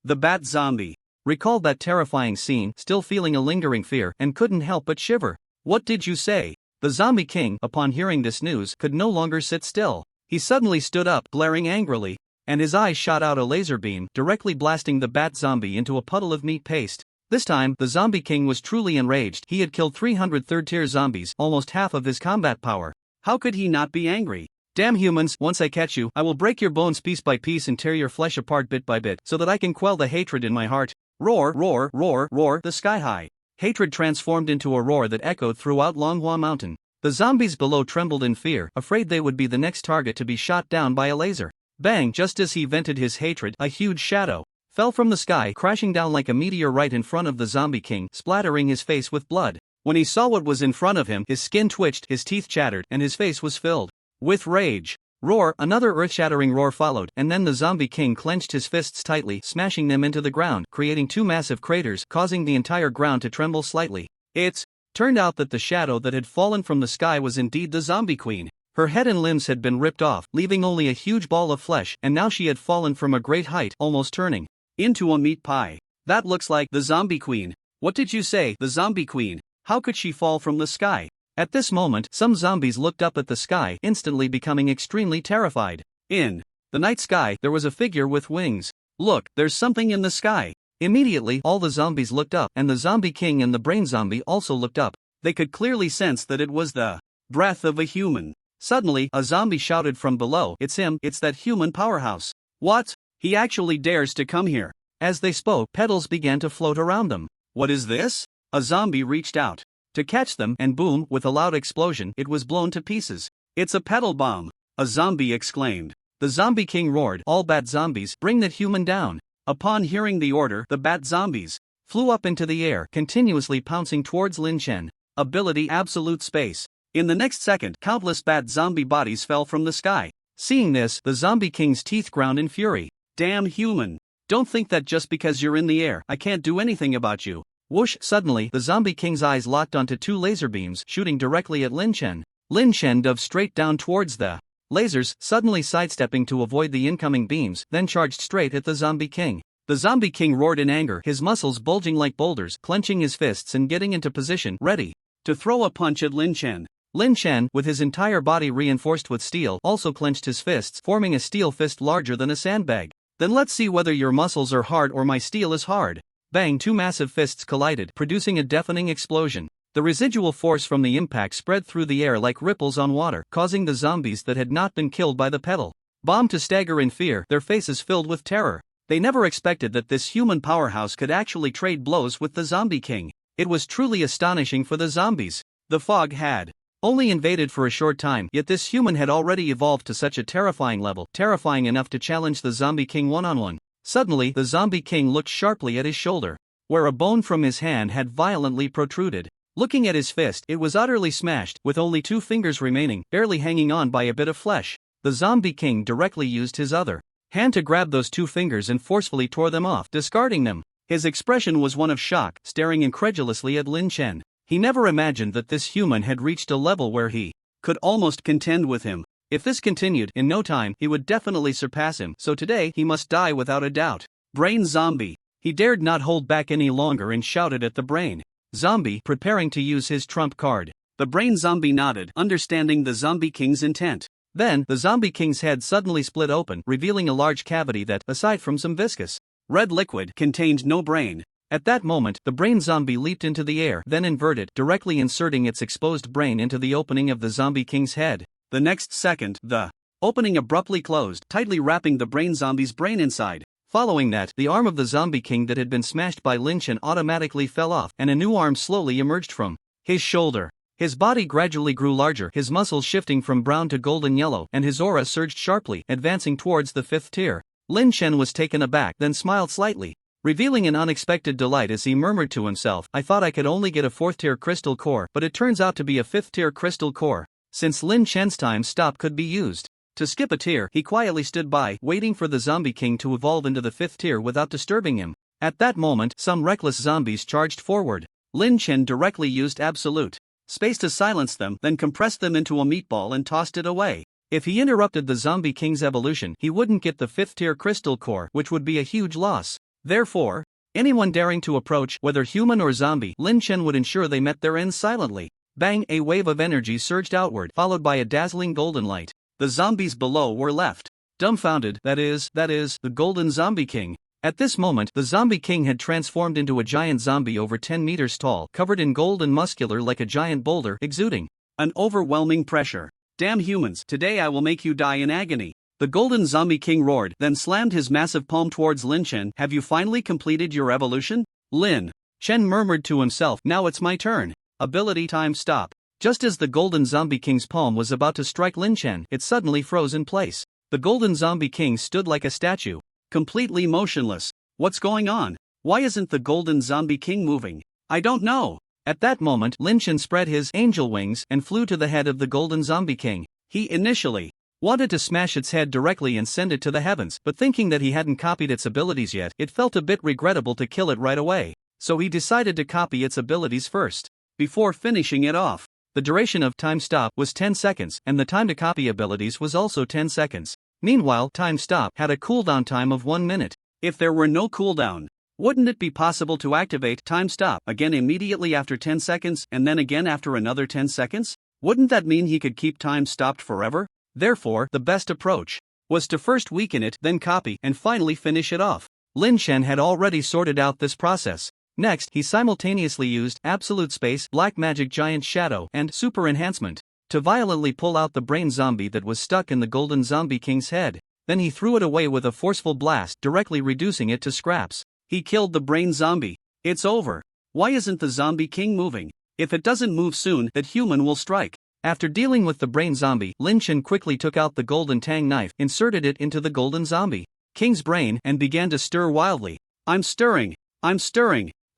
The bat zombie recalled that terrifying scene, still feeling a lingering fear, and couldn't help but shiver. What did you say? The Zombie King, upon hearing this news, could no longer sit still. He suddenly stood up, glaring angrily, and his eyes shot out a laser beam, directly blasting the bat zombie into a puddle of meat paste. This time, the Zombie King was truly enraged. He had killed 300 third-tier zombies, almost half of his combat power. How could he not be angry? Damn humans, once I catch you, I will break your bones piece by piece and tear your flesh apart bit by bit, so that I can quell the hatred in my heart. Roar, roar, roar, roar, the sky high. Hatred transformed into a roar that echoed throughout Longhua Mountain. The zombies below trembled in fear, afraid they would be the next target to be shot down by a laser. Bang! Just as he vented his hatred, a huge shadow fell from the sky, crashing down like a meteor right in front of the Zombie King, splattering his face with blood. When he saw what was in front of him, his skin twitched, his teeth chattered, and his face was filled with rage. Roar! Another earth-shattering roar followed, and then the Zombie King clenched his fists tightly, smashing them into the ground, creating two massive craters, causing the entire ground to tremble slightly. It turned out that the shadow that had fallen from the sky was indeed the Zombie Queen. Her head and limbs had been ripped off, leaving only a huge ball of flesh, and now she had fallen from a great height, almost turning into a meat pie. That looks like the Zombie Queen. What did you say, the Zombie Queen? How could she fall from the sky? At this moment, some zombies looked up at the sky, instantly becoming extremely terrified. In the night sky, there was a figure with wings. Look, there's something in the sky. Immediately, all the zombies looked up, and the Zombie King and the brain zombie also looked up. They could clearly sense that it was the breath of a human. Suddenly, a zombie shouted from below, "It's him, it's that human powerhouse. What? He actually dares to come here." As they spoke, petals began to float around them. What is this? A zombie reached out to catch them, and boom, with a loud explosion, it was blown to pieces. It's a petal bomb, a zombie exclaimed. The Zombie King roared, "All bat zombies, bring that human down." Upon hearing the order, the bat zombies flew up into the air, continuously pouncing towards Lin Chen. Ability Absolute Space. In the next second, countless bat zombie bodies fell from the sky. Seeing this, the Zombie King's teeth ground in fury. Damn human. Don't think that just because you're in the air, I can't do anything about you. Whoosh! Suddenly, the Zombie King's eyes locked onto two laser beams, shooting directly at Lin Chen. Lin Chen dove straight down towards the lasers, suddenly sidestepping to avoid the incoming beams, then charged straight at the Zombie King. The Zombie King roared in anger, his muscles bulging like boulders, clenching his fists and getting into position, ready to throw a punch at Lin Chen. Lin Chen, with his entire body reinforced with steel, also clenched his fists, forming a steel fist larger than a sandbag. Then let's see whether your muscles are hard or my steel is hard. Bang! Two massive fists collided, producing a deafening explosion. The residual force from the impact spread through the air like ripples on water, causing the zombies that had not been killed by the petal bomb to stagger in fear, their faces filled with terror. They never expected that this human powerhouse could actually trade blows with the Zombie King. It was truly astonishing for the zombies. The fog had only invaded for a short time, yet this human had already evolved to such a terrifying level, terrifying enough to challenge the Zombie King one-on-one. Suddenly, the Zombie King looked sharply at his shoulder, where a bone from his hand had violently protruded. Looking at his fist, it was utterly smashed, with only 2 fingers remaining, barely hanging on by a bit of flesh. The Zombie King directly used his other hand to grab those 2 fingers and forcefully tore them off, discarding them. His expression was one of shock, staring incredulously at Lin Chen. He never imagined that this human had reached a level where he could almost contend with him. If this continued, in no time, he would definitely surpass him, so today he must die without a doubt. Brain Zombie. He dared not hold back any longer and shouted at the Brain Zombie, preparing to use his trump card. The Brain Zombie nodded, understanding the Zombie King's intent. Then, the Zombie King's head suddenly split open, revealing a large cavity that, aside from some viscous red liquid, contained no brain. At that moment, the brain zombie leaped into the air, then inverted, directly inserting its exposed brain into the opening of the zombie king's head. The next second, the opening abruptly closed, tightly wrapping the brain zombie's brain inside. Following that, the arm of the zombie king that had been smashed by Lin Chen automatically fell off, and a new arm slowly emerged from his shoulder. His body gradually grew larger, his muscles shifting from brown to golden yellow, and his aura surged sharply, advancing towards the 5th tier. Lin Chen was taken aback, then smiled slightly, revealing an unexpected delight as he murmured to himself, "I thought I could only get a 4th tier crystal core, but it turns out to be a 5th tier crystal core." Since Lin Chen's time stop could be used to skip a tier, he quietly stood by, waiting for the zombie king to evolve into the 5th tier without disturbing him. At that moment, some reckless zombies charged forward. Lin Chen directly used absolute space to silence them, then compressed them into a meatball and tossed it away. If he interrupted the zombie king's evolution, he wouldn't get the 5th tier crystal core, which would be a huge loss. Therefore, anyone daring to approach, whether human or zombie, Lin Chen would ensure they met their ends silently. Bang! A wave of energy surged outward, followed by a dazzling golden light. The zombies below were left dumbfounded, that is, the golden zombie king. At this moment, the zombie king had transformed into a giant zombie over 10 meters tall, covered in gold and muscular like a giant boulder, exuding an overwhelming pressure. "Damn humans, today I will make you die in agony." The golden zombie king roared, then slammed his massive palm towards Lin Chen. "Have you finally completed your evolution?" Lin Chen murmured to himself, "Now it's my turn. Ability time stop." Just as the golden zombie king's palm was about to strike Lin Chen, it suddenly froze in place. The golden zombie king stood like a statue, completely motionless. What's going on? Why isn't the golden zombie king moving? I don't know. At that moment, Lin Chen spread his angel wings and flew to the head of the golden zombie king. He initially wanted to smash its head directly and send it to the heavens, but thinking that he hadn't copied its abilities yet, it felt a bit regrettable to kill it right away. So he decided to copy its abilities first, before finishing it off. The duration of time stop was 10 seconds, and the time to copy abilities was also 10 seconds. Meanwhile, time stop had a cooldown time of 1 minute. If there were no cooldown, wouldn't it be possible to activate time stop again immediately after 10 seconds and then again after another 10 seconds? Wouldn't that mean he could keep time stopped forever? Therefore, the best approach was to first weaken it, then copy, and finally finish it off. Lin Chen had already sorted out this process. Next, he simultaneously used Absolute Space, Black Magic Giant Shadow, and Super Enhancement to violently pull out the brain zombie that was stuck in the golden zombie king's head. Then he threw it away with a forceful blast, directly reducing it to scraps. He killed the brain zombie. It's over. Why isn't the zombie king moving? If it doesn't move soon, that human will strike. After dealing with the brain zombie, Lin Chen quickly took out the golden tang knife, inserted it into the golden zombie king's brain, and began to stir wildly. I'm stirring.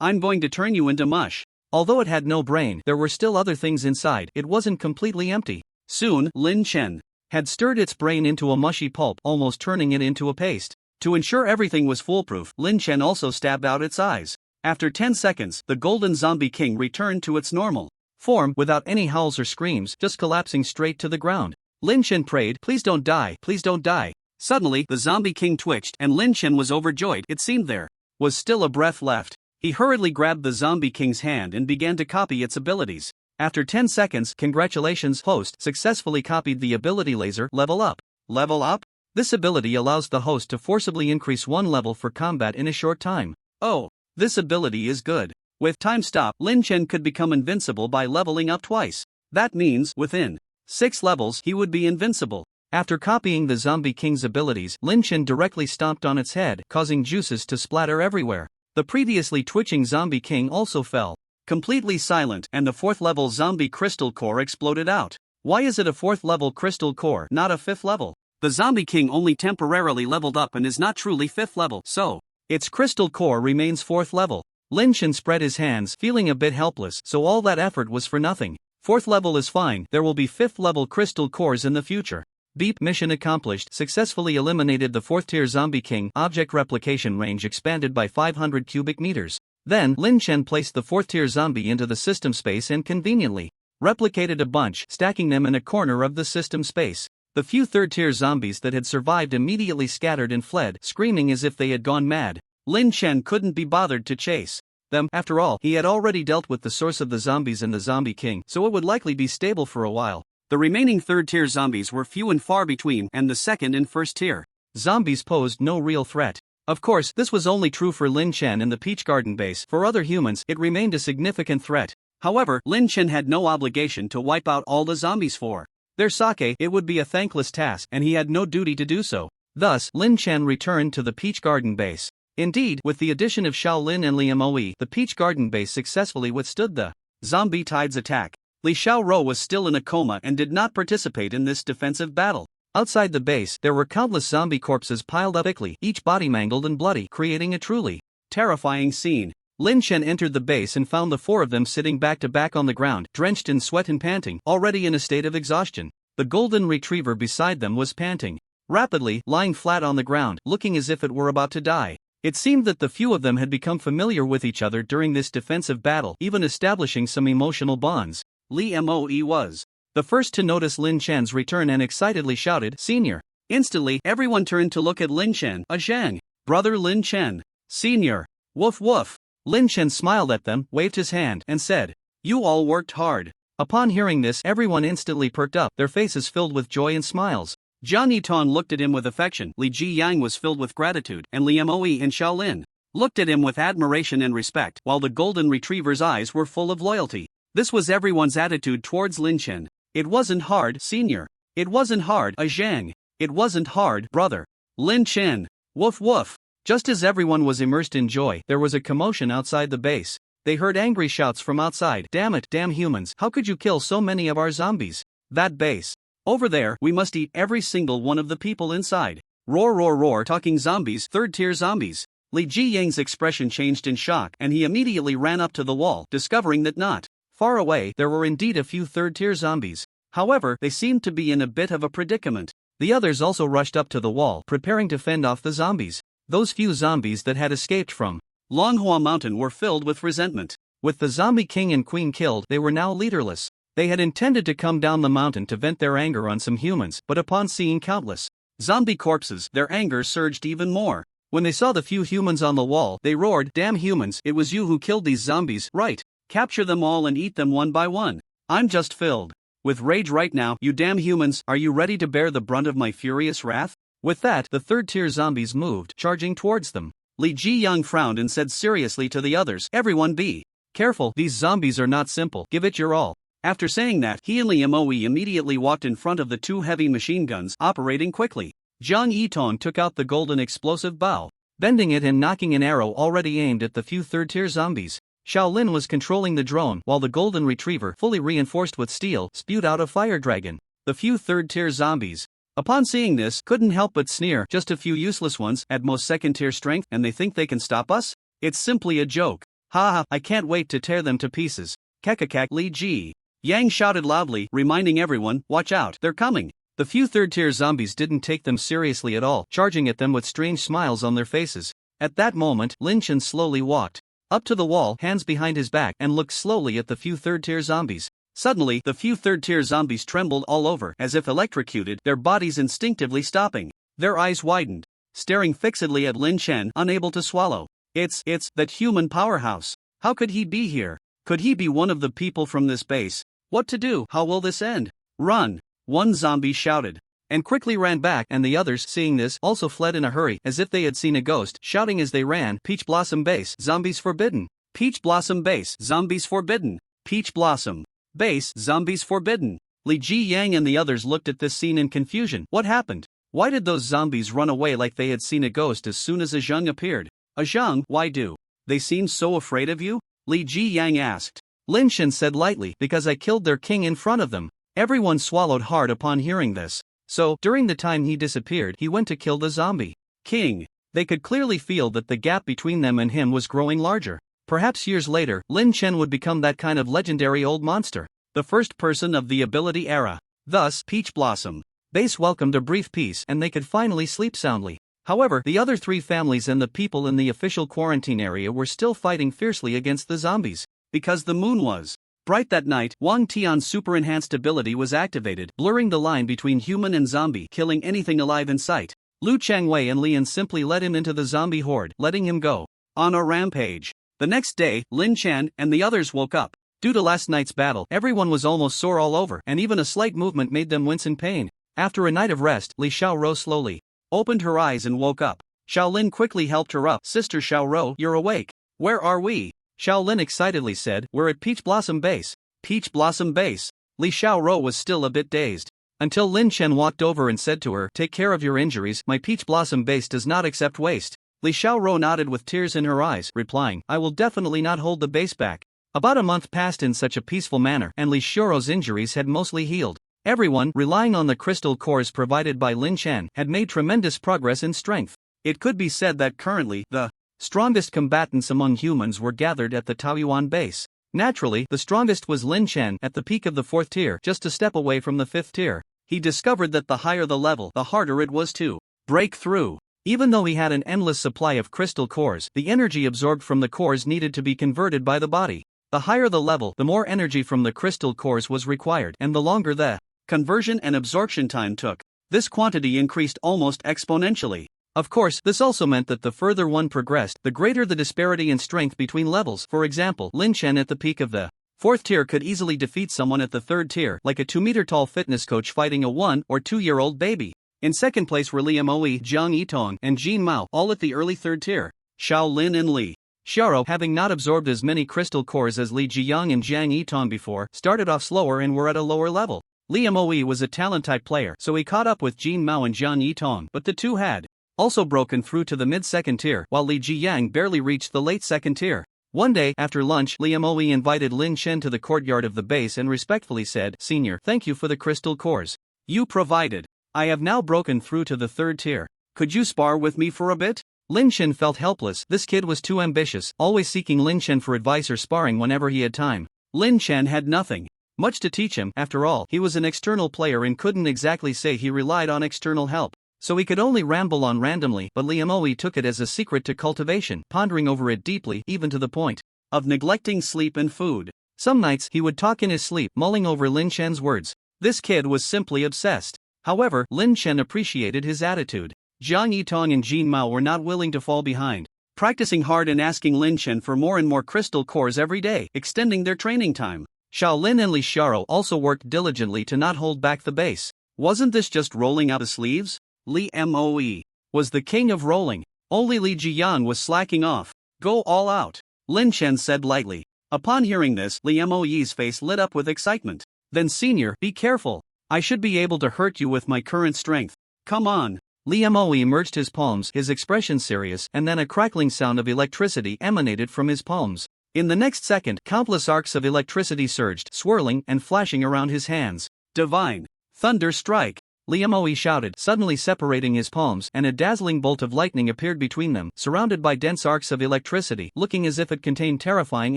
I'm going to turn you into mush." Although it had no brain, there were still other things inside. It wasn't completely empty. Soon, Lin Chen had stirred its brain into a mushy pulp, almost turning it into a paste. To ensure everything was foolproof, Lin Chen also stabbed out its eyes. After 10 seconds, the golden zombie king returned to its normal form without any howls or screams, just collapsing straight to the ground. Lin Chen prayed, "Please don't die, please don't die." Suddenly, the zombie king twitched, and Lin Chen was overjoyed. It seemed there was still a breath left. He hurriedly grabbed the zombie king's hand and began to copy its abilities. After 10 seconds, "Congratulations, host successfully copied the ability laser, level up." Level up? This ability allows the host to forcibly increase one level for combat in a short time. Oh, this ability is good. With time stop, Lin Chen could become invincible by leveling up twice. That means, within 6 levels, he would be invincible. After copying the zombie king's abilities, Lin Chen directly stomped on its head, causing juices to splatter everywhere. The previously twitching zombie king also fell completely silent, and the 4th level zombie crystal core exploded out. Why is it a 4th level crystal core, not a 5th level? The zombie king only temporarily leveled up and is not truly 5th level, so its crystal core remains 4th level. Lin Chen spread his hands, feeling a bit helpless, so all that effort was for nothing. 4th level is fine, there will be 5th level crystal cores in the future. Beep, mission accomplished, successfully eliminated the 4th tier zombie king, object replication range expanded by 500 cubic meters. Then, Lin Chen placed the 4th tier zombie into the system space and conveniently replicated a bunch, stacking them in a corner of the system space. The few 3rd tier zombies that had survived immediately scattered and fled, screaming as if they had gone mad. Lin Chen couldn't be bothered to chase them. After all, he had already dealt with the source of the zombies and the zombie king, so it would likely be stable for a while. The remaining 3rd tier zombies were few and far between, and the 2nd and 1st tier zombies posed no real threat. Of course, this was only true for Lin Chen and the Peach Garden base. For other humans, it remained a significant threat. However, Lin Chen had no obligation to wipe out all the zombies for their sake. It would be a thankless task, and he had no duty to do so. Thus, Lin Chen returned to the Peach Garden base. Indeed, with the addition of Shaolin and Li Moe, the Peach Garden base successfully withstood the zombie tide's attack. Li Xiaoro was still in a coma and did not participate in this defensive battle. Outside the base, there were countless zombie corpses piled up thickly, each body mangled and bloody, creating a truly terrifying scene. Lin Chen entered the base and found the 4 of them sitting back to back on the ground, drenched in sweat and panting, already in a state of exhaustion. The golden retriever beside them was panting rapidly, lying flat on the ground, looking as if it were about to die. It seemed that the few of them had become familiar with each other during this defensive battle, even establishing some emotional bonds. Li Moe was the first to notice Lin Chen's return and excitedly shouted, "Senior!" Instantly, everyone turned to look at Lin Chen. "A Zhang! Brother Lin Chen! Senior! Woof woof!" Lin Chen smiled at them, waved his hand, and said, "You all worked hard." Upon hearing this, everyone instantly perked up, their faces filled with joy and smiles. Jiang Yiton looked at him with affection, Li Jiyang was filled with gratitude, and Li Moe and Shaolin looked at him with admiration and respect, while the golden retriever's eyes were full of loyalty. This was everyone's attitude towards Lin Chen. "It wasn't hard, senior. It wasn't hard, a Zhang. It wasn't hard, brother. Lin Chen. Woof woof." Just as everyone was immersed in joy, there was a commotion outside the base. They heard angry shouts from outside. "Damn it, damn humans, how could you kill so many of our zombies? That base. Over there, we must eat every single one of the people inside. Roar roar roar, talking zombies, third-tier zombies." Li Jiyang's expression changed in shock, and he immediately ran up to the wall, discovering that not far away, there were indeed a few third-tier zombies. However, they seemed to be in a bit of a predicament. The others also rushed up to the wall, preparing to fend off the zombies. Those few zombies that had escaped from Longhua Mountain were filled with resentment. With the zombie king and queen killed, they were now leaderless. They had intended to come down the mountain to vent their anger on some humans, but upon seeing countless zombie corpses, their anger surged even more. When they saw the few humans on the wall, they roared, "Damn humans, it was you who killed these zombies, right? Capture them all and eat them one by one. I'm just filled with rage right now, you damn humans, are you ready to bear the brunt of my furious wrath?" With that, the third-tier zombies moved, charging towards them. Li Jiyang frowned and said seriously to the others, "Everyone be careful, these zombies are not simple, give it your all." After saying that, he and Li Moe immediately walked in front of the 2 heavy machine guns, operating quickly. Jiang Yiton took out the golden explosive bow, bending it and knocking an arrow already aimed at the few third-tier zombies. Shaolin was controlling the drone, while the golden retriever, fully reinforced with steel, spewed out a fire dragon. The few third-tier zombies, upon seeing this, couldn't help but sneer. "Just a few useless ones, at most second-tier strength, and they think they can stop us? It's simply a joke. Ha ha, I can't wait to tear them to pieces." Kekakak. Li Ji Yang shouted loudly, reminding everyone, "Watch out, they're coming." The few third-tier zombies didn't take them seriously at all, charging at them with strange smiles on their faces. At that moment, Lin Chen slowly walked up to the wall, hands behind his back, and looked slowly at the few third-tier zombies. Suddenly, the few third-tier zombies trembled all over, as if electrocuted, their bodies instinctively stopping. Their eyes widened, staring fixedly at Lin Chen, unable to swallow. It's that human powerhouse. How could he be here? Could he be one of the people from this base? What to do? How will this end? Run! One zombie shouted, and quickly ran back, and the others, seeing this, also fled in a hurry, as if they had seen a ghost, shouting as they ran, "Peach Blossom Base, zombies forbidden! Peach Blossom Base, zombies forbidden! Peach Blossom Base, zombies forbidden!" Li Jiyang and the others looked at this scene in confusion. What happened? Why did those zombies run away like they had seen a ghost as soon as a Zhang appeared? "A Zhang, why do they seem so afraid of you?" Li Jiyang asked. Lin Chen said lightly, "Because I killed their king in front of them." Everyone swallowed hard upon hearing this. So, during the time he disappeared, he went to kill the zombie king. They could clearly feel that the gap between them and him was growing larger. Perhaps years later, Lin Chen would become that kind of legendary old monster, the first person of the ability era. Thus, Peach Blossom Base welcomed a brief peace, and they could finally sleep soundly. However, the other 3 families and the people in the official quarantine area were still fighting fiercely against the zombies. Because the moon was bright that night, Wang Tian's super-enhanced ability was activated, blurring the line between human and zombie, killing anything alive in sight. Lu Changwei and Lian simply led him into the zombie horde, letting him go on a rampage. The next day, Lin Chen and the others woke up. Due to last night's battle, everyone was almost sore all over, and even a slight movement made them wince in pain. After a night of rest, Li Xiao rose slowly, opened her eyes and woke up. Shaolin quickly helped her up. Sister Xiaoro, you're awake. Where are we? Shaolin excitedly said, we're at Peach Blossom Base. Peach Blossom Base. Li Xiaoro was still a bit dazed. Until Lin Chen walked over and said to her, take care of your injuries, my Peach Blossom Base does not accept waste. Li Xiaoro nodded with tears in her eyes, replying, I will definitely not hold the base back. About a month passed in such a peaceful manner, and Li Xiaoro's injuries had mostly healed. Everyone, relying on the crystal cores provided by Lin Chen, had made tremendous progress in strength. It could be said that currently, the strongest combatants among humans were gathered at the Taoyuan base. Naturally, the strongest was Lin Chen at the peak of the 4th tier, just a step away from the 5th tier. He discovered that the higher the level, the harder it was to break through. Even though he had an endless supply of crystal cores, the energy absorbed from the cores needed to be converted by the body. The higher the level, the more energy from the crystal cores was required, and the longer the conversion and absorption time took. This quantity increased almost exponentially. Of course, this also meant that the further one progressed, the greater the disparity in strength between levels. For example, Lin Chen at the peak of the 4th tier could easily defeat someone at the 3rd tier, like a 2-meter-tall fitness coach fighting a 1 or 2-year-old baby. In second place were Li Moe, Jiang Yitong, and Jin Mao, all at the early 3rd tier. Shaolin and Li Xiaoro, having not absorbed as many crystal cores as Li Jiyang and Jiang Yitong before, started off slower and were at a lower level. Li Moe was a talent-type player, so he caught up with Jin Mao and Jiang Yitong, but the two had also broken through to the mid-2nd tier, while Li Jiyang barely reached the late 2nd tier. One day, after lunch, Li Moe invited Lin Chen to the courtyard of the base and respectfully said, Senior, thank you for the crystal cores you provided. I have now broken through to the 3rd tier. Could you spar with me for a bit? Lin Chen felt helpless. This kid was too ambitious, always seeking Lin Chen for advice or sparring whenever he had time. Lin Chen had nothing much to teach him. After all, he was an external player and couldn't exactly say he relied on external help. So he could only ramble on randomly, but Li Moe took it as a secret to cultivation, pondering over it deeply, even to the point of neglecting sleep and food. Some nights he would talk in his sleep, mulling over Lin Chen's words. This kid was simply obsessed. However, Lin Chen appreciated his attitude. Jiang Yitong and Jin Mao were not willing to fall behind, practicing hard and asking Lin Chen for more and more crystal cores every day, extending their training time. Shaolin and Li Xiaoro also worked diligently to not hold back the base. Wasn't this just rolling out the sleeves? Li Moe was the king of rolling. Only Li Jiyang was slacking off. Go all out, Lin Chen said lightly. Upon hearing this, Li Moe's face lit up with excitement. Then Senior, be careful. I should be able to hurt you with my current strength. Come on. Li Moe merged his palms, his expression serious, and then a crackling sound of electricity emanated from his palms. In the next second, countless arcs of electricity surged, swirling and flashing around his hands. Divine Thunder Strike! Li Moe shouted, suddenly separating his palms, and a dazzling bolt of lightning appeared between them, surrounded by dense arcs of electricity, looking as if it contained terrifying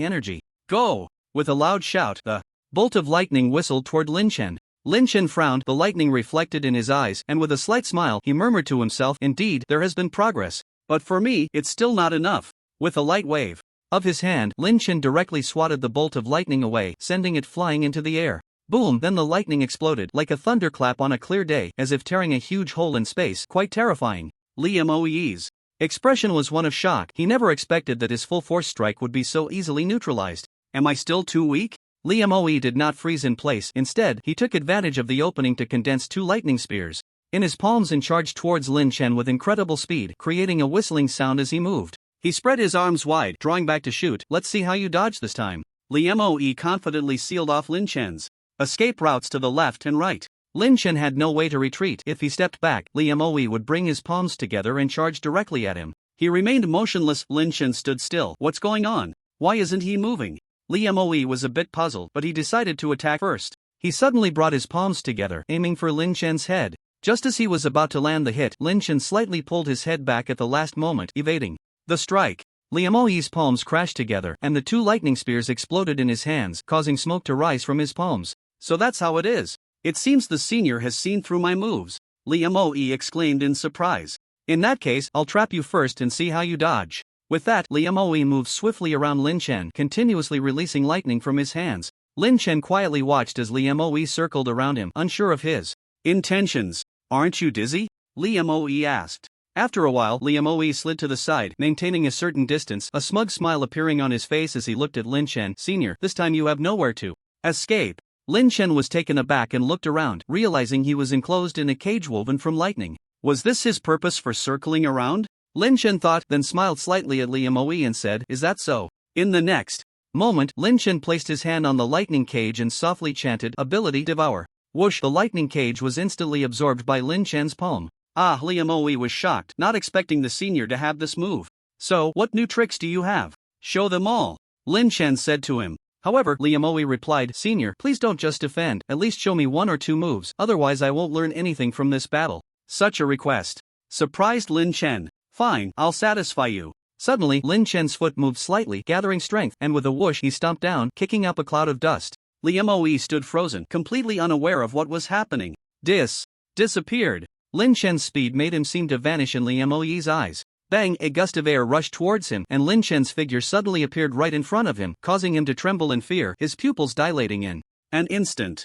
energy. Go! With a loud shout, the bolt of lightning whistled toward Lin Chen. Lin Chen frowned, the lightning reflected in his eyes, and with a slight smile, he murmured to himself, indeed, there has been progress. But for me, it's still not enough. With a light wave of his hand, Lin Chen directly swatted the bolt of lightning away, sending it flying into the air. Boom! Then the lightning exploded, like a thunderclap on a clear day, as if tearing a huge hole in space, quite terrifying. Li Moe's expression was one of shock. He never expected that his full-force strike would be so easily neutralized. Am I still too weak? Li Moe did not freeze in place. Instead, he took advantage of the opening to condense 2 lightning spears in his palms and charged towards Lin Chen with incredible speed, creating a whistling sound as he moved. He spread his arms wide, drawing back to shoot. Let's see how you dodge this time. Li Moe confidently sealed off Lin Chen's escape routes to the left and right. Lin Chen had no way to retreat. If he stepped back, Li Moe would bring his palms together and charge directly at him. He remained motionless. Lin Chen stood still. What's going on? Why isn't he moving? Li Moe was a bit puzzled, but he decided to attack first. He suddenly brought his palms together, aiming for Lin Chen's head. Just as he was about to land the hit, Lin Chen slightly pulled his head back at the last moment, evading the strike. Li Moe's palms crashed together, and the 2 lightning spears exploded in his hands, causing smoke to rise from his palms. So that's how it is. It seems the senior has seen through my moves, Li Moe exclaimed in surprise. In that case, I'll trap you first and see how you dodge. With that, Li Moe moved swiftly around Lin Chen, continuously releasing lightning from his hands. Lin Chen quietly watched as Li Moe circled around him, unsure of his intentions. Aren't you dizzy? Li Moe asked. After a while, Li Moe slid to the side, maintaining a certain distance, a smug smile appearing on his face as he looked at Lin Chen. Senior, this time you have nowhere to escape. Lin Chen was taken aback and looked around, realizing he was enclosed in a cage woven from lightning. Was this his purpose for circling around? Lin Chen thought, then smiled slightly at Li Moe and said, "Is that so?" In the next moment, Lin Chen placed his hand on the lightning cage and softly chanted, "Ability Devour." Whoosh! The lightning cage was instantly absorbed by Lin Chen's palm. Li Moe was shocked, not expecting the senior to have this move. "So, what new tricks do you have? Show them all," Lin Chen said to him. However, Li Moe replied, "Senior, please don't just defend, at least show me 1 or 2 moves, otherwise I won't learn anything from this battle." Such a request surprised Lin Chen. "Fine, I'll satisfy you." Suddenly, Lin Chen's foot moved slightly, gathering strength, and with a whoosh he stomped down, kicking up a cloud of dust. Li Moe stood frozen, completely unaware of what was happening. Disappeared. Lin Chen's speed made him seem to vanish in Li Moe's eyes. Bang! A gust of air rushed towards him, and Lin Chen's figure suddenly appeared right in front of him, causing him to tremble in fear, his pupils dilating in an instant.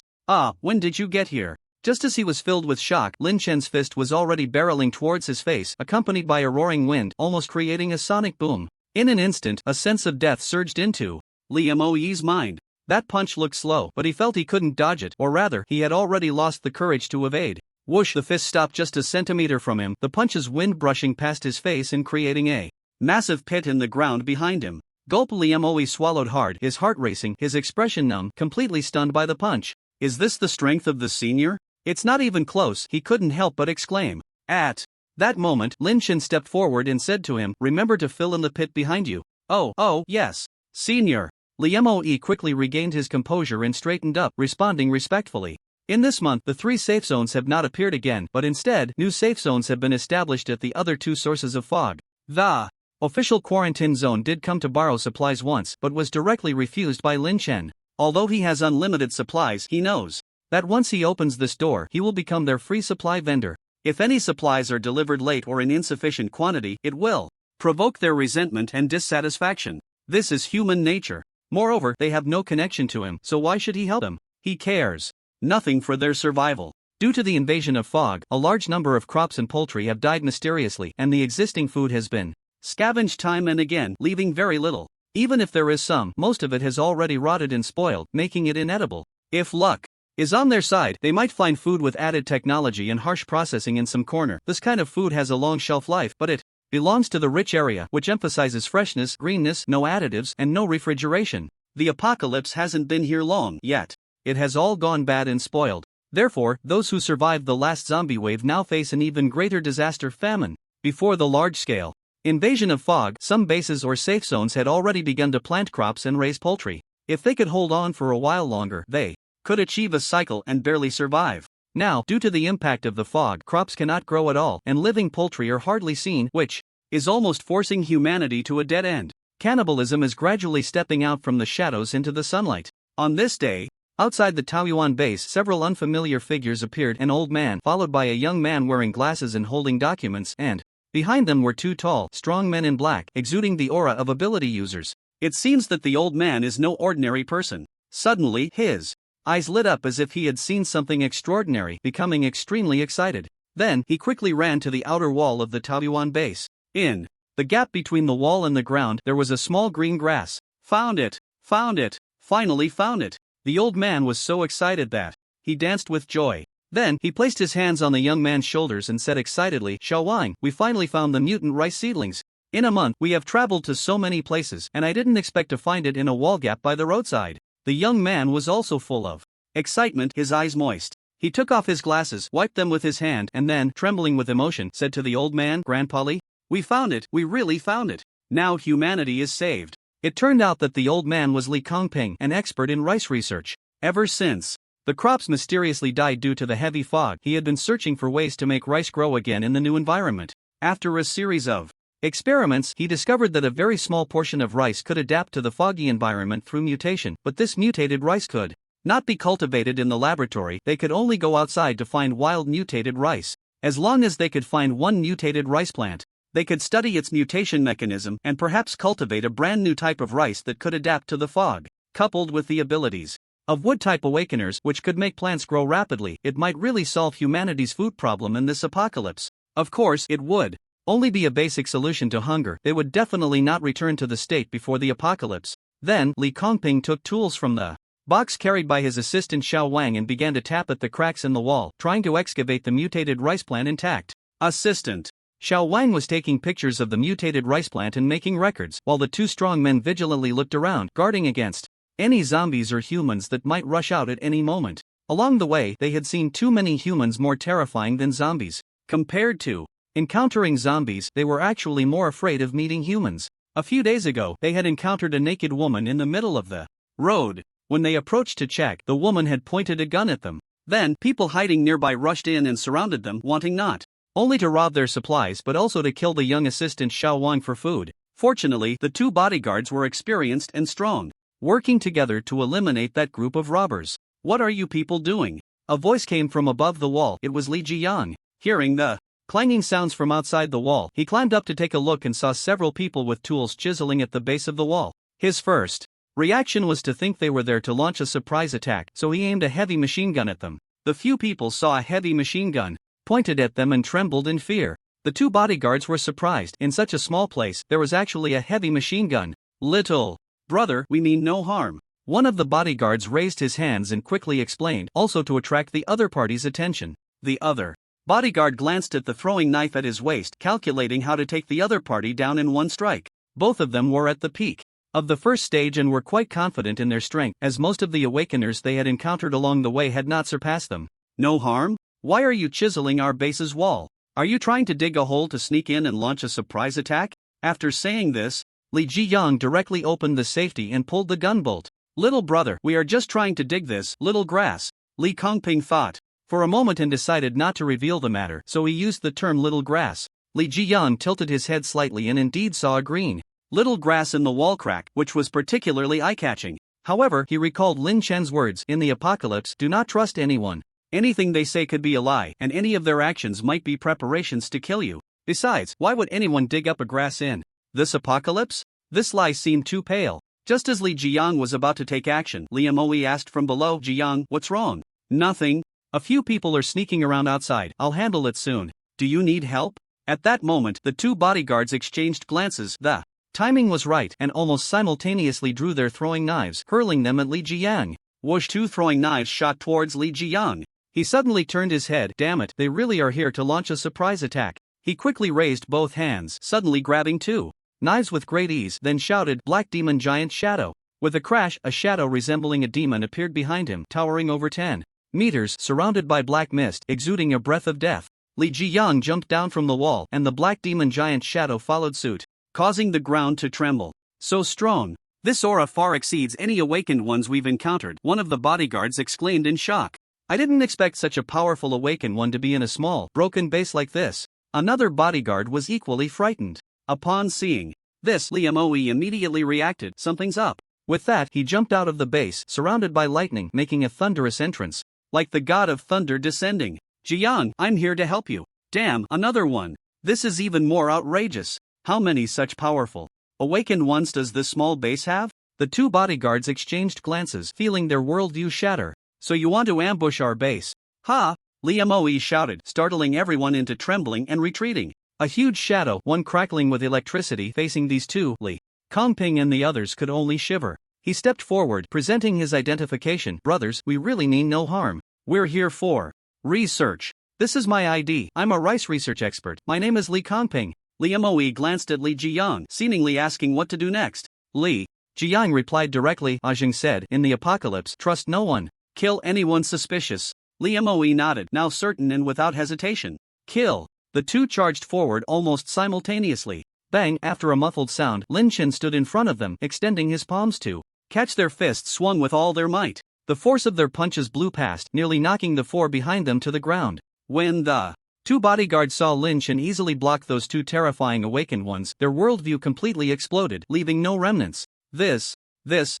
When did you get here? Just as he was filled with shock, Lin Chen's fist was already barreling towards his face, accompanied by a roaring wind, almost creating a sonic boom. In an instant, a sense of death surged into Li Moe's mind. That punch looked slow, but he felt he couldn't dodge it, or rather, he had already lost the courage to evade. Whoosh! The fist stopped just a centimeter from him, the punch's wind brushing past his face and creating a massive pit in the ground behind him. Gulp! Li Moe swallowed hard, his heart racing, his expression numb, completely stunned by the punch. Is this the strength of the senior? It's not even close, he couldn't help but exclaim. At that moment, Lin Chen stepped forward and said to him, "Remember to fill in the pit behind you." Oh, yes, senior. Li Moe quickly regained his composure and straightened up, responding respectfully. In this month, the 3 safe zones have not appeared again, but instead, new safe zones have been established at the other 2 sources of fog. The official quarantine zone did come to borrow supplies once, but was directly refused by Lin Chen. Although he has unlimited supplies, he knows that once he opens this door, he will become their free supply vendor. If any supplies are delivered late or in insufficient quantity, it will provoke their resentment and dissatisfaction. This is human nature. Moreover, they have no connection to him, so why should he help them? He cares nothing for their survival. Due to the invasion of fog, a large number of crops and poultry have died mysteriously, and the existing food has been scavenged time and again, leaving very little. Even if there is some, most of it has already rotted and spoiled, making it inedible. If luck is on their side, they might find food with added technology and harsh processing in some corner. This kind of food has a long shelf life, but it belongs to the rich area, which emphasizes freshness, greenness, no additives, and no refrigeration. The apocalypse hasn't been here long yet. It has all gone bad and spoiled. Therefore, those who survived the last zombie wave now face an even greater disaster: famine. Before the large-scale invasion of fog, some bases or safe zones had already begun to plant crops and raise poultry. If they could hold on for a while longer, they could achieve a cycle and barely survive. Now, due to the impact of the fog, crops cannot grow at all, and living poultry are hardly seen, which is almost forcing humanity to a dead end. Cannibalism is gradually stepping out from the shadows into the sunlight. On this day, outside the Taoyuan base, several unfamiliar figures appeared: an old man, followed by a young man wearing glasses and holding documents, and behind them were 2 tall, strong men in black, exuding the aura of ability users. It seems that the old man is no ordinary person. Suddenly, his eyes lit up as if he had seen something extraordinary, becoming extremely excited. Then, he quickly ran to the outer wall of the Taoyuan base. In the gap between the wall and the ground, there was a small green grass. Found it! Finally found it! The old man was so excited that he danced with joy. Then, he placed his hands on the young man's shoulders and said excitedly, "Xiaowang, we finally found the mutant rice seedlings. In a month, we have traveled to so many places, and I didn't expect to find it in a wall gap by the roadside." The young man was also full of excitement, his eyes moist. He took off his glasses, wiped them with his hand, and then, trembling with emotion, said to the old man, "Grandpa Li, we found it, we really found it. Now humanity is saved." It turned out that the old man was Li Kongping, an expert in rice research. Ever since the crops mysteriously died due to the heavy fog, he had been searching for ways to make rice grow again in the new environment. After a series of experiments, he discovered that a very small portion of rice could adapt to the foggy environment through mutation, but this mutated rice could not be cultivated in the laboratory. They could only go outside to find wild mutated rice. As long as they could find one mutated rice plant, they could study its mutation mechanism and perhaps cultivate a brand new type of rice that could adapt to the fog. Coupled with the abilities of wood-type awakeners, which could make plants grow rapidly, it might really solve humanity's food problem in this apocalypse. Of course, it would only be a basic solution to hunger. They would definitely not return to the state before the apocalypse. Then, Li Kongping took tools from the box carried by his assistant Xiao Wang and began to tap at the cracks in the wall, trying to excavate the mutated rice plant intact. Assistant, Xiao Wang was taking pictures of the mutated rice plant and making records, while the two strong men vigilantly looked around, guarding against any zombies or humans that might rush out at any moment. Along the way, they had seen too many humans more terrifying than zombies. Compared to encountering zombies, they were actually more afraid of meeting humans. A few days ago, they had encountered a naked woman in the middle of the road. When they approached to check, the woman had pointed a gun at them. Then, people hiding nearby rushed in and surrounded them, wanting not only to rob their supplies but also to kill the young assistant Xiao Wang for food. Fortunately, the two bodyguards were experienced and strong, working together to eliminate that group of robbers. "What are you people doing?" A voice came from above the wall. It was Li Jiyang. Hearing the clanging sounds from outside the wall, he climbed up to take a look and saw several people with tools chiseling at the base of the wall. His first reaction was to think they were there to launch a surprise attack, so he aimed a heavy machine gun at them. The few people saw a heavy machine gun pointed at them and trembled in fear. The two bodyguards were surprised. In such a small place, there was actually a heavy machine gun. "Little brother, we mean no harm." One of the bodyguards raised his hands and quickly explained, also to attract the other party's attention. The other bodyguard glanced at the throwing knife at his waist, calculating how to take the other party down in one strike. Both of them were at the peak of the first stage and were quite confident in their strength, as most of the awakeners they had encountered along the way had not surpassed them. "No harm? Why are you chiseling our base's wall? Are you trying to dig a hole to sneak in and launch a surprise attack?" After saying this, Li Jiyang directly opened the safety and pulled the gun bolt. "Little brother, we are just trying to dig this little grass," Li Kongping thought for a moment and decided not to reveal the matter, so he used the term little grass. Li Jiyang tilted his head slightly and indeed saw a green little grass in the wall crack, which was particularly eye-catching. However, he recalled Lin Chen's words in the apocalypse, "Do not trust anyone. Anything they say could be a lie, and any of their actions might be preparations to kill you. Besides, why would anyone dig up a grass in this apocalypse?" This lie seemed too pale. Just as Li Jiyang was about to take action, Liam Oe asked from below, "Jiyang, what's wrong?" "Nothing. A few people are sneaking around outside. I'll handle it soon. Do you need help?" At that moment, the two bodyguards exchanged glances. The timing was right, and almost simultaneously drew their throwing knives, hurling them at Li Jiyang. Whoosh! Two throwing knives shot towards Li Jiyang. He suddenly turned his head. "Damn it, they really are here to launch a surprise attack." He quickly raised both hands, suddenly grabbing two knives with great ease, then shouted, "Black Demon Giant Shadow." With a crash, a shadow resembling a demon appeared behind him, towering over 10 meters, surrounded by black mist, exuding a breath of death. Li Jiyang jumped down from the wall, and the Black Demon Giant Shadow followed suit, causing the ground to tremble. "So strong. This aura far exceeds any awakened ones we've encountered," one of the bodyguards exclaimed in shock. "I didn't expect such a powerful awakened one to be in a small, broken base like this." Another bodyguard was equally frightened. Upon seeing this, Liam Oe immediately reacted, "Something's up." With that, he jumped out of the base, surrounded by lightning, making a thunderous entrance, like the god of thunder descending. "Jiyang, I'm here to help you." "Damn, another one. This is even more outrageous. How many such powerful awakened ones does this small base have?" The two bodyguards exchanged glances, feeling their worldview shatter. "So you want to ambush our base? Ha!" Liam Oe shouted, startling everyone into trembling and retreating. A huge shadow, one crackling with electricity, facing these two, Li Kongping and the others could only shiver. He stepped forward, presenting his identification. "Brothers, we really mean no harm. We're here for research. This is my ID. I'm a rice research expert. My name is Li Kongping." Liam Oe glanced at Li Jiyang, seemingly asking what to do next. Li Jiyang replied directly. Ajing said, "In the apocalypse, trust no one. Kill anyone suspicious." Liam Oe nodded, now certain and without hesitation. "Kill." The two charged forward almost simultaneously. Bang! After a muffled sound, Lin Chen stood in front of them, extending his palms to catch. Their fists swung with all their might. The force of their punches blew past, nearly knocking the four behind them to the ground. When the two bodyguards saw Lin Chen easily block those two terrifying awakened ones, their worldview completely exploded, leaving no remnants. This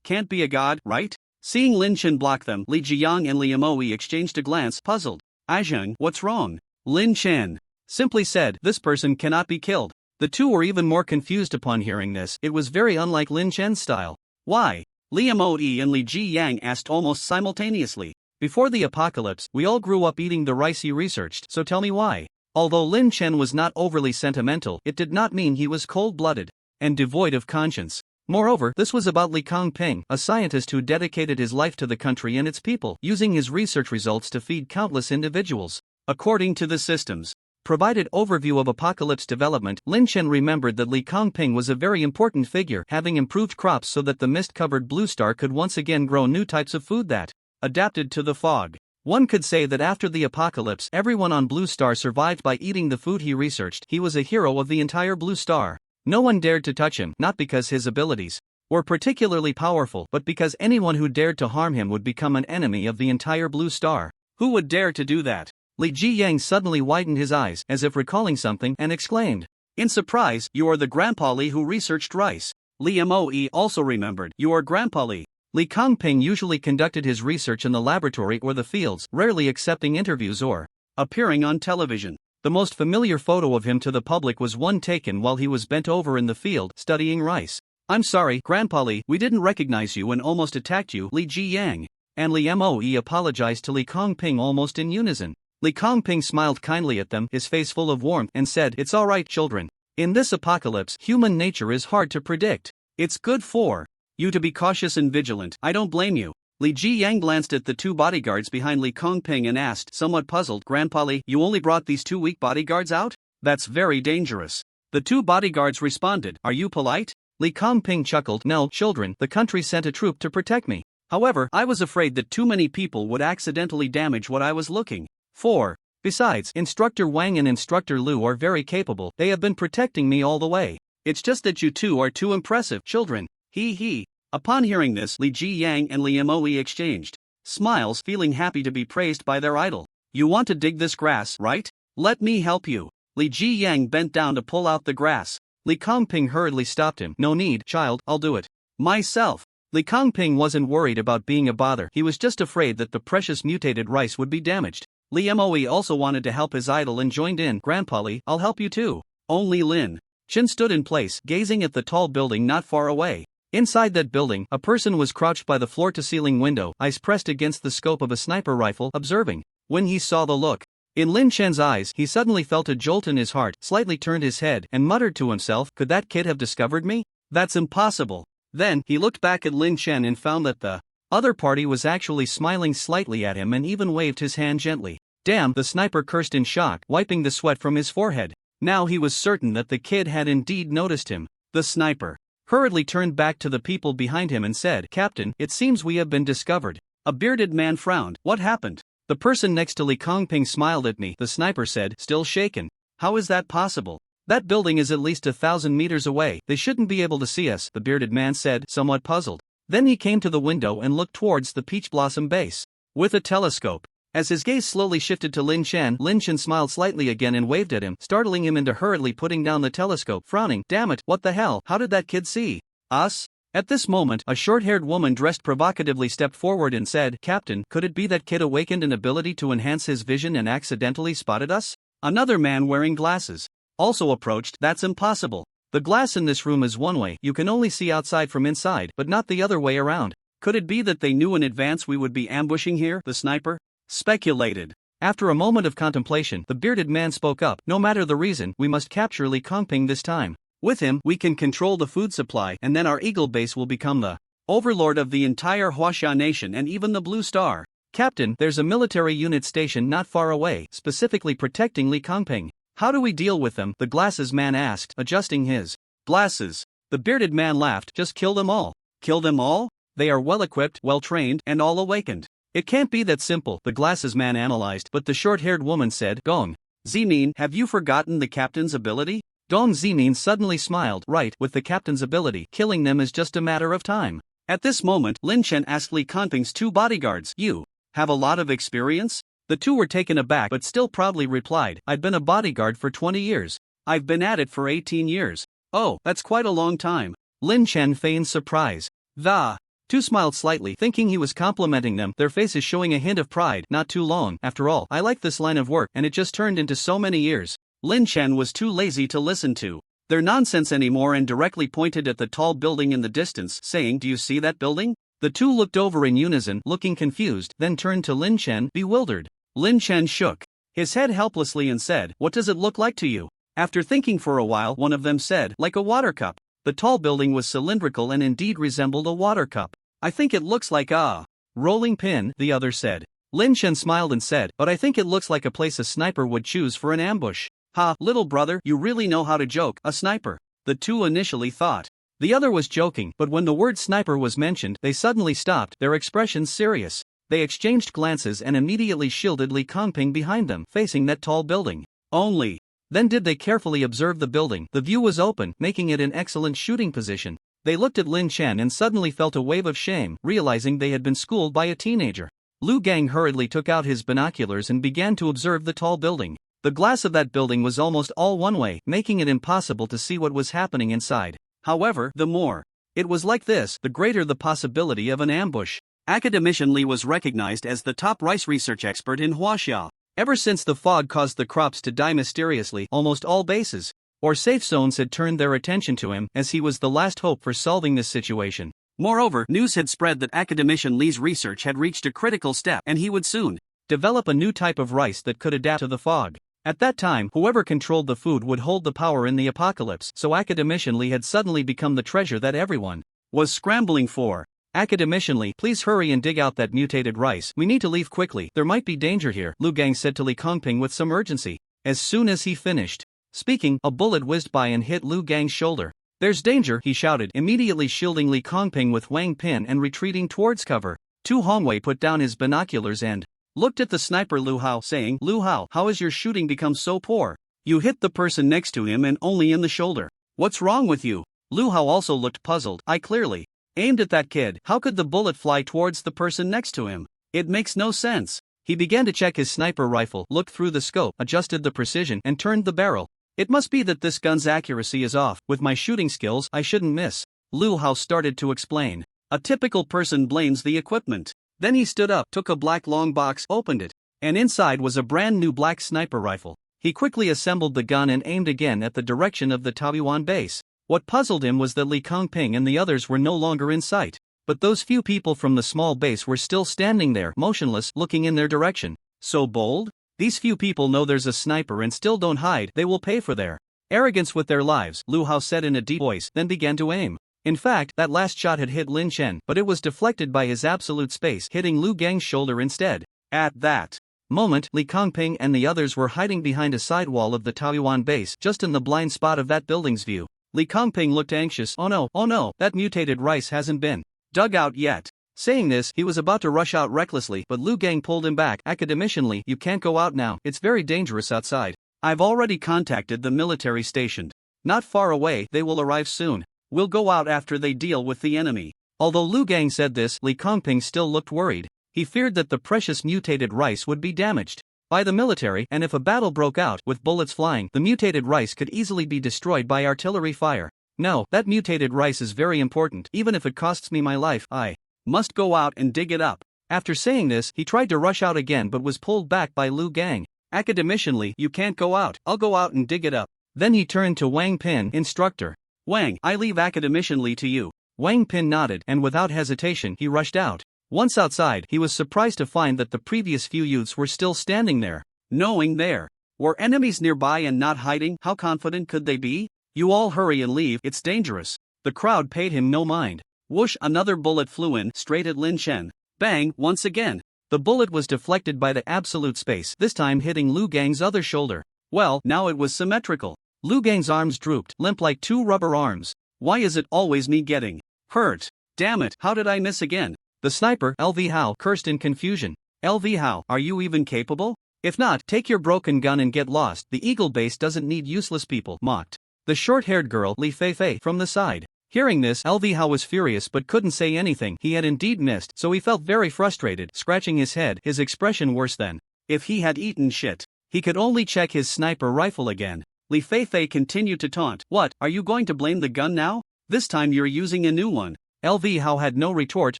can't be a god, right?" Seeing Lin Chen block them, Li Jiyang and Liam Oe exchanged a glance, puzzled. "Ajing, what's wrong?" Lin Chen simply said, "This person cannot be killed." The two were even more confused upon hearing this. It was very unlike Lin Chen's style. "Why?" Liam Oe and Li Jiyang asked almost simultaneously. "Before the apocalypse, we all grew up eating the rice he researched, so tell me why." Although Lin Chen was not overly sentimental, it did not mean he was cold-blooded and devoid of conscience. Moreover, this was about Li Kongping, a scientist who dedicated his life to the country and its people, using his research results to feed countless individuals. According to the systems, provided overview of Apocalypse development. Lin Chen remembered that Li Kongping was a very important figure, having improved crops so that the mist-covered Blue Star could once again grow new types of food that adapted to the fog. One could say that after the apocalypse, everyone on Blue Star survived by eating the food he researched. He was a hero of the entire Blue Star. No one dared to touch him, not because his abilities were particularly powerful, but because anyone who dared to harm him would become an enemy of the entire Blue Star. Who would dare to do that? Li Jiyang suddenly widened his eyes, as if recalling something, and exclaimed, in surprise, you are the Grandpa Li who researched rice. Li Moe also remembered, you are Grandpa Li. Li Kongping usually conducted his research in the laboratory or the fields, rarely accepting interviews or appearing on television. The most familiar photo of him to the public was one taken while he was bent over in the field, studying rice. I'm sorry, Grandpa Li, we didn't recognize you and almost attacked you, Li Jiyang. And Li Moe apologized to Li Kongping almost in unison. Li Kongping smiled kindly at them, his face full of warmth, and said, it's alright, children. In this apocalypse, human nature is hard to predict. It's good for you to be cautious and vigilant. I don't blame you. Li Jiyang glanced at the two bodyguards behind Li Kongping and asked, somewhat puzzled, Grandpa Li, you only brought these two weak bodyguards out? That's very dangerous. The two bodyguards responded, are you polite? Li Kongping chuckled, no, children, the country sent a troop to protect me. However, I was afraid that too many people would accidentally damage what I was looking for. Besides, Instructor Wang and Instructor Liu are very capable. They have been protecting me all the way. It's just that you two are too impressive, children. He. Upon hearing this, Li Jiyang and Li Moe exchanged smiles, feeling happy to be praised by their idol. You want to dig this grass, right? Let me help you. Li Jiyang bent down to pull out the grass. Li Kongping hurriedly stopped him. No need, child, I'll do it myself. Li Kongping wasn't worried about being a bother, he was just afraid that the precious mutated rice would be damaged. Li Moe also wanted to help his idol and joined in. Grandpa Li, I'll help you too. Only Lin Chen stood in place, gazing at the tall building not far away. Inside that building, a person was crouched by the floor-to-ceiling window, eyes pressed against the scope of a sniper rifle, observing. When he saw the look in Lin Chen's eyes, he suddenly felt a jolt in his heart, slightly turned his head, and muttered to himself, could that kid have discovered me? That's impossible. Then, he looked back at Lin Chen and found that the other party was actually smiling slightly at him and even waved his hand gently. Damn, the sniper cursed in shock, wiping the sweat from his forehead. Now he was certain that the kid had indeed noticed him. The sniper hurriedly turned back to the people behind him and said, Captain, it seems we have been discovered. A bearded man frowned. What happened? The person next to Li Kongping smiled at me, the sniper said, still shaken. How is that possible? That building is at least 1,000 meters away, they shouldn't be able to see us, the bearded man said, somewhat puzzled. Then he came to the window and looked towards the peach blossom base with a telescope. As his gaze slowly shifted to Lin Chen smiled slightly again and waved at him, startling him into hurriedly putting down the telescope, frowning. Damn it, what the hell, how did that kid see us? At this moment, a short-haired woman dressed provocatively stepped forward and said, Captain, could it be that kid awakened an ability to enhance his vision and accidentally spotted us? Another man wearing glasses also approached. That's impossible. The glass in this room is one way, you can only see outside from inside, but not the other way around. Could it be that they knew in advance we would be ambushing here? The sniper speculated. After a moment of contemplation, the bearded man spoke up. No matter the reason, we must capture Li Kongping this time. With him, we can control the food supply, and then our Eagle Base will become the overlord of the entire Huaxia nation and even the Blue Star. Captain, there's a military unit stationed not far away, specifically protecting Li Kongping. How do we deal with them? The glasses man asked, adjusting his glasses. The bearded man laughed. Just kill them all. Kill them all? They are well-equipped, well-trained, and all awakened. It can't be that simple, the glasses man analyzed, but the short-haired woman said, Gong Zimin, have you forgotten the captain's ability? Gong Zimin suddenly smiled. Right, with the captain's ability, killing them is just a matter of time. At this moment, Lin Chen asked Li Kongping's two bodyguards, you have a lot of experience? The two were taken aback but still proudly replied, I've been a bodyguard for 20 years. I've been at it for 18 years. Oh, that's quite a long time. Lin Chen feigned surprise. The two smiled slightly, thinking he was complimenting them, their faces showing a hint of pride. Not too long, after all, I like this line of work, and it just turned into so many years. Lin Chen was too lazy to listen to their nonsense anymore and directly pointed at the tall building in the distance, saying, Do you see that building? The two looked over in unison, looking confused, then turned to Lin Chen, bewildered. Lin Chen shook his head helplessly and said, What does it look like to you? After thinking for a while, one of them said, Like a water cup. The tall building was cylindrical and indeed resembled a water cup. I think it looks like a rolling pin, the other said. Lin Shen smiled and said, but I think it looks like a place a sniper would choose for an ambush. Ha, little brother, you really know how to joke, a sniper. The two initially thought. The other was joking, but when the word sniper was mentioned, they suddenly stopped, their expressions serious. They exchanged glances and immediately shielded Li Kongping behind them, facing that tall building. Only then did they carefully observe the building. The view was open, making it an excellent shooting position. They looked at Lin Chen and suddenly felt a wave of shame, realizing they had been schooled by a teenager. Lu Gang hurriedly took out his binoculars and began to observe the tall building. The glass of that building was almost all one way, making it impossible to see what was happening inside. However, the more it was like this, the greater the possibility of an ambush. Academician Li was recognized as the top rice research expert in Huaxia. Ever since the fog caused the crops to die mysteriously, almost all bases or safe zones had turned their attention to him, as he was the last hope for solving this situation. Moreover, news had spread that Academician Li's research had reached a critical step and he would soon develop a new type of rice that could adapt to the fog. At that time, whoever controlled the food would hold the power in the apocalypse, so Academician Li had suddenly become the treasure that everyone was scrambling for. Academician Li, please hurry and dig out that mutated rice. We need to leave quickly, there might be danger here, Lu Gang said to Li Kongping with some urgency. As soon as he finished speaking, a bullet whizzed by and hit Lu Gang's shoulder. There's danger, he shouted, immediately shielding Li Kongping with Wang Pin and retreating towards cover. Tu Hongwei put down his binoculars and looked at the sniper Lu Hao, saying, Lu Hao, how has your shooting become so poor? You hit the person next to him and only in the shoulder. What's wrong with you? Lu Hao also looked puzzled. I clearly aimed at that kid. How could the bullet fly towards the person next to him? It makes no sense. He began to check his sniper rifle, looked through the scope, adjusted the precision, and turned the barrel. It must be that this gun's accuracy is off. With my shooting skills, I shouldn't miss. Lu Hao started to explain. A typical person blames the equipment. Then he stood up, took a black long box, opened it, and inside was a brand new black sniper rifle. He quickly assembled the gun and aimed again at the direction of the Taoyuan base. What puzzled him was that Li Kongping and the others were no longer in sight. But those few people from the small base were still standing there, motionless, looking in their direction. So bold? These few people know there's a sniper and still don't hide. They will pay for their arrogance with their lives, Lu Hao said in a deep voice, then began to aim. In fact, that last shot had hit Lin Chen, but it was deflected by his absolute space, hitting Lu Gang's shoulder instead. At that moment, Li Kongping and the others were hiding behind a side wall of the Taoyuan base, just in the blind spot of that building's view. Li Kongping looked anxious. Oh no, that mutated rice hasn't been dug out yet. Saying this, he was about to rush out recklessly, but Lu Gang pulled him back. Academician Li, you can't go out now, it's very dangerous outside. I've already contacted the military stationed not far away, they will arrive soon. We'll go out after they deal with the enemy. Although Lu Gang said this, Li Kongping still looked worried. He feared that the precious mutated rice would be damaged by the military, and if a battle broke out, with bullets flying, the mutated rice could easily be destroyed by artillery fire. No, that mutated rice is very important. Even if it costs me my life, I must go out and dig it up. After saying this, he tried to rush out again but was pulled back by Lu Gang. Academician Li, you can't go out, I'll go out and dig it up. Then he turned to Wang Pin, instructor. Wang, I leave Academician Li to you. Wang Pin nodded, and without hesitation he rushed out. Once outside, he was surprised to find that the previous few youths were still standing there. Knowing there were enemies nearby and not hiding, how confident could they be? You all hurry and leave, it's dangerous. The crowd paid him no mind. Whoosh, another bullet flew in, straight at Lin Chen. Bang, once again. The bullet was deflected by the absolute space, this time hitting Lu Gang's other shoulder. Well, now it was symmetrical. Lu Gang's arms drooped, limp like two rubber arms. Why is it always me getting hurt? Damn it, how did I miss again? The sniper, LV Hao, cursed in confusion. LV Hao, are you even capable? If not, take your broken gun and get lost. The Eagle base doesn't need useless people, mocked the short-haired girl, Li Feifei, from the side. Hearing this, LV Hao was furious but couldn't say anything. He had indeed missed, so he felt very frustrated, scratching his head, his expression worse than if he had eaten shit. He could only check his sniper rifle again. Li Feifei continued to taunt. What, are you going to blame the gun now? This time you're using a new one. LV Hao had no retort,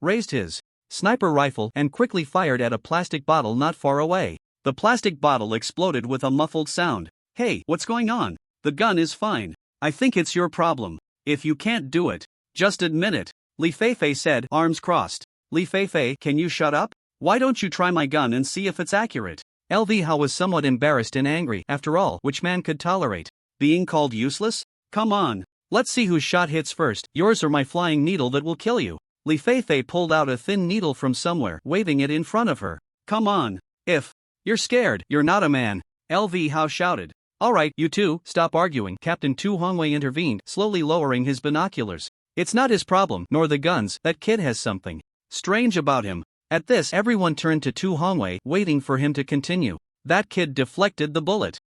raised his sniper rifle, and quickly fired at a plastic bottle not far away. The plastic bottle exploded with a muffled sound. Hey, what's going on? The gun is fine. I think it's your problem. If you can't do it, just admit it. Li Feifei said, arms crossed. Li Feifei, can you shut up? Why don't you try my gun and see if it's accurate? LV Hao was somewhat embarrassed and angry. After all, which man could tolerate being called useless? Come on. Let's see whose shot hits first, yours or my flying needle that will kill you. Li Feifei pulled out a thin needle from somewhere, waving it in front of her. Come on. If you're scared, you're not a man, LV Hao shouted. Alright, you two, stop arguing, Captain Tu Hongwei intervened, slowly lowering his binoculars. It's not his problem, nor the guns, that kid has something strange about him. At this, everyone turned to Tu Hongwei, waiting for him to continue. That kid deflected the bullet.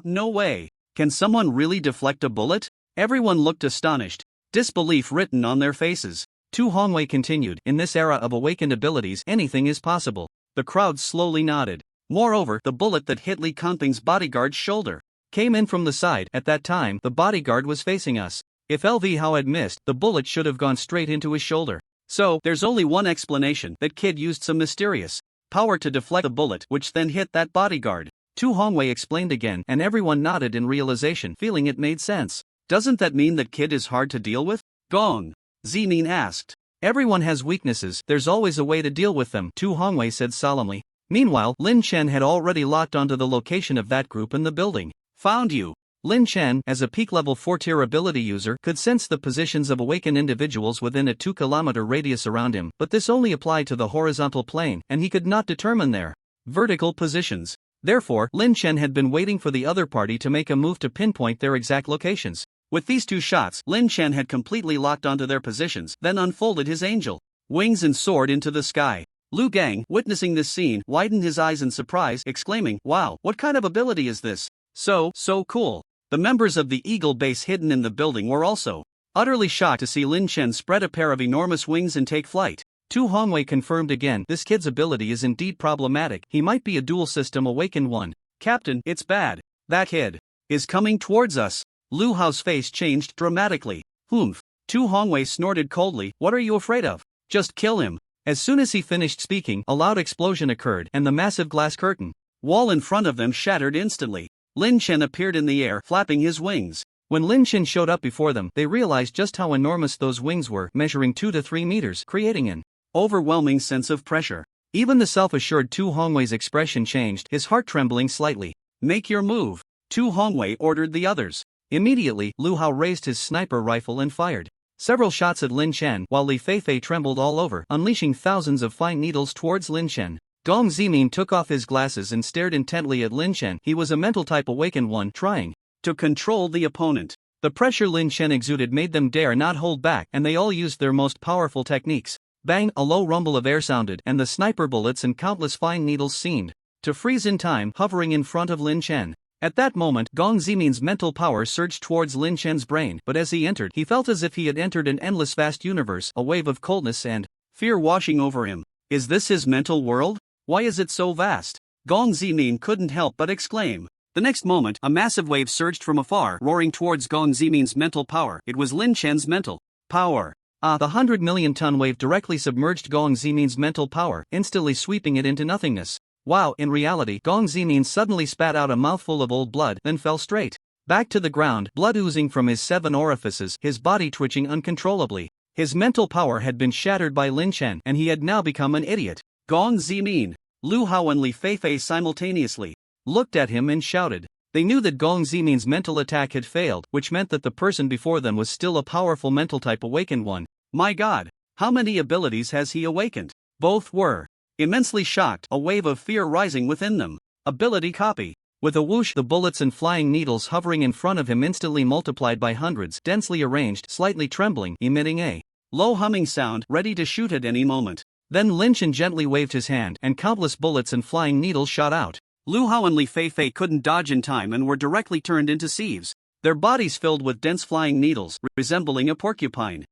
No way. Can someone really deflect a bullet? Everyone looked astonished, disbelief written on their faces. Tu Hongwei continued, in this era of awakened abilities, anything is possible. The crowd slowly nodded. Moreover, the bullet that hit Li Kangping's bodyguard's shoulder came in from the side. At that time, the bodyguard was facing us. If LV Hao had missed, the bullet should have gone straight into his shoulder. So, there's only one explanation, that kid used some mysterious power to deflect the bullet, which then hit that bodyguard. Tu Hongwei explained again, and everyone nodded in realization, feeling it made sense. Doesn't that mean that kid is hard to deal with? Gong Zimin asked. Everyone has weaknesses, there's always a way to deal with them, Tu Hongwei said solemnly. Meanwhile, Lin Chen had already locked onto the location of that group in the building. Found you. Lin Chen, as a peak level 4-tier ability user, could sense the positions of awakened individuals within a 2-kilometer radius around him, but this only applied to the horizontal plane, and he could not determine their vertical positions. Therefore, Lin Chen had been waiting for the other party to make a move to pinpoint their exact locations. With these two shots, Lin Chen had completely locked onto their positions, then unfolded his angel wings and soared into the sky. Lu Gang, witnessing this scene, widened his eyes in surprise, exclaiming, "Wow, what kind of ability is this? So cool." The members of the Eagle base hidden in the building were also utterly shocked to see Lin Chen spread a pair of enormous wings and take flight. Tu Hongwei confirmed again, this kid's ability is indeed problematic, he might be a dual system awakened one. Captain, it's bad. That kid is coming towards us. Lu Hao's face changed dramatically. Humph. Tu Hongwei snorted coldly, what are you afraid of? Just kill him. As soon as he finished speaking, a loud explosion occurred, and the massive glass curtain wall in front of them shattered instantly. Lin Chen appeared in the air, flapping his wings. When Lin Chen showed up before them, they realized just how enormous those wings were, measuring 2 to 3 meters, creating an overwhelming sense of pressure. Even the self-assured Tu Hongwei's expression changed, his heart trembling slightly. Make your move. Tu Hongwei ordered the others. Immediately, Lu Hao raised his sniper rifle and fired several shots at Lin Chen, while Li Feifei trembled all over, unleashing thousands of fine needles towards Lin Chen. Gong Zimin took off his glasses and stared intently at Lin Chen. He was a mental type awakened one, trying to control the opponent. The pressure Lin Chen exuded made them dare not hold back, and they all used their most powerful techniques. Bang! A low rumble of air sounded, and the sniper bullets and countless fine needles seemed to freeze in time, hovering in front of Lin Chen. At that moment, Gong Zimin's mental power surged towards Lin Chen's brain, but as he entered, he felt as if he had entered an endless vast universe, a wave of coldness and fear washing over him. Is this his mental world? Why is it so vast? Gong Zimin couldn't help but exclaim. The next moment, a massive wave surged from afar, roaring towards Gong Zimin's mental power. It was Lin Chen's mental power. The 100-million-ton wave directly submerged Gong Zimin's mental power, instantly sweeping it into nothingness. Wow, in reality, Gong Zimin suddenly spat out a mouthful of old blood, then fell straight back to the ground, blood oozing from his 7 orifices, his body twitching uncontrollably. His mental power had been shattered by Lin Chen, and he had now become an idiot. Gong Zimin, Lu Hao and Li Feifei simultaneously looked at him and shouted. They knew that Gong Zimin's mental attack had failed, which meant that the person before them was still a powerful mental type awakened one. My god, how many abilities has he awakened? Both were immensely shocked, a wave of fear rising within them. Ability copy. With a whoosh, the bullets and flying needles hovering in front of him instantly multiplied by hundreds, densely arranged, slightly trembling, emitting a low humming sound, ready to shoot at any moment. Then Lin Chen gently waved his hand, and countless bullets and flying needles shot out. Lu Hao and Li Feifei couldn't dodge in time and were directly turned into sieves, their bodies filled with dense flying needles, resembling a porcupine.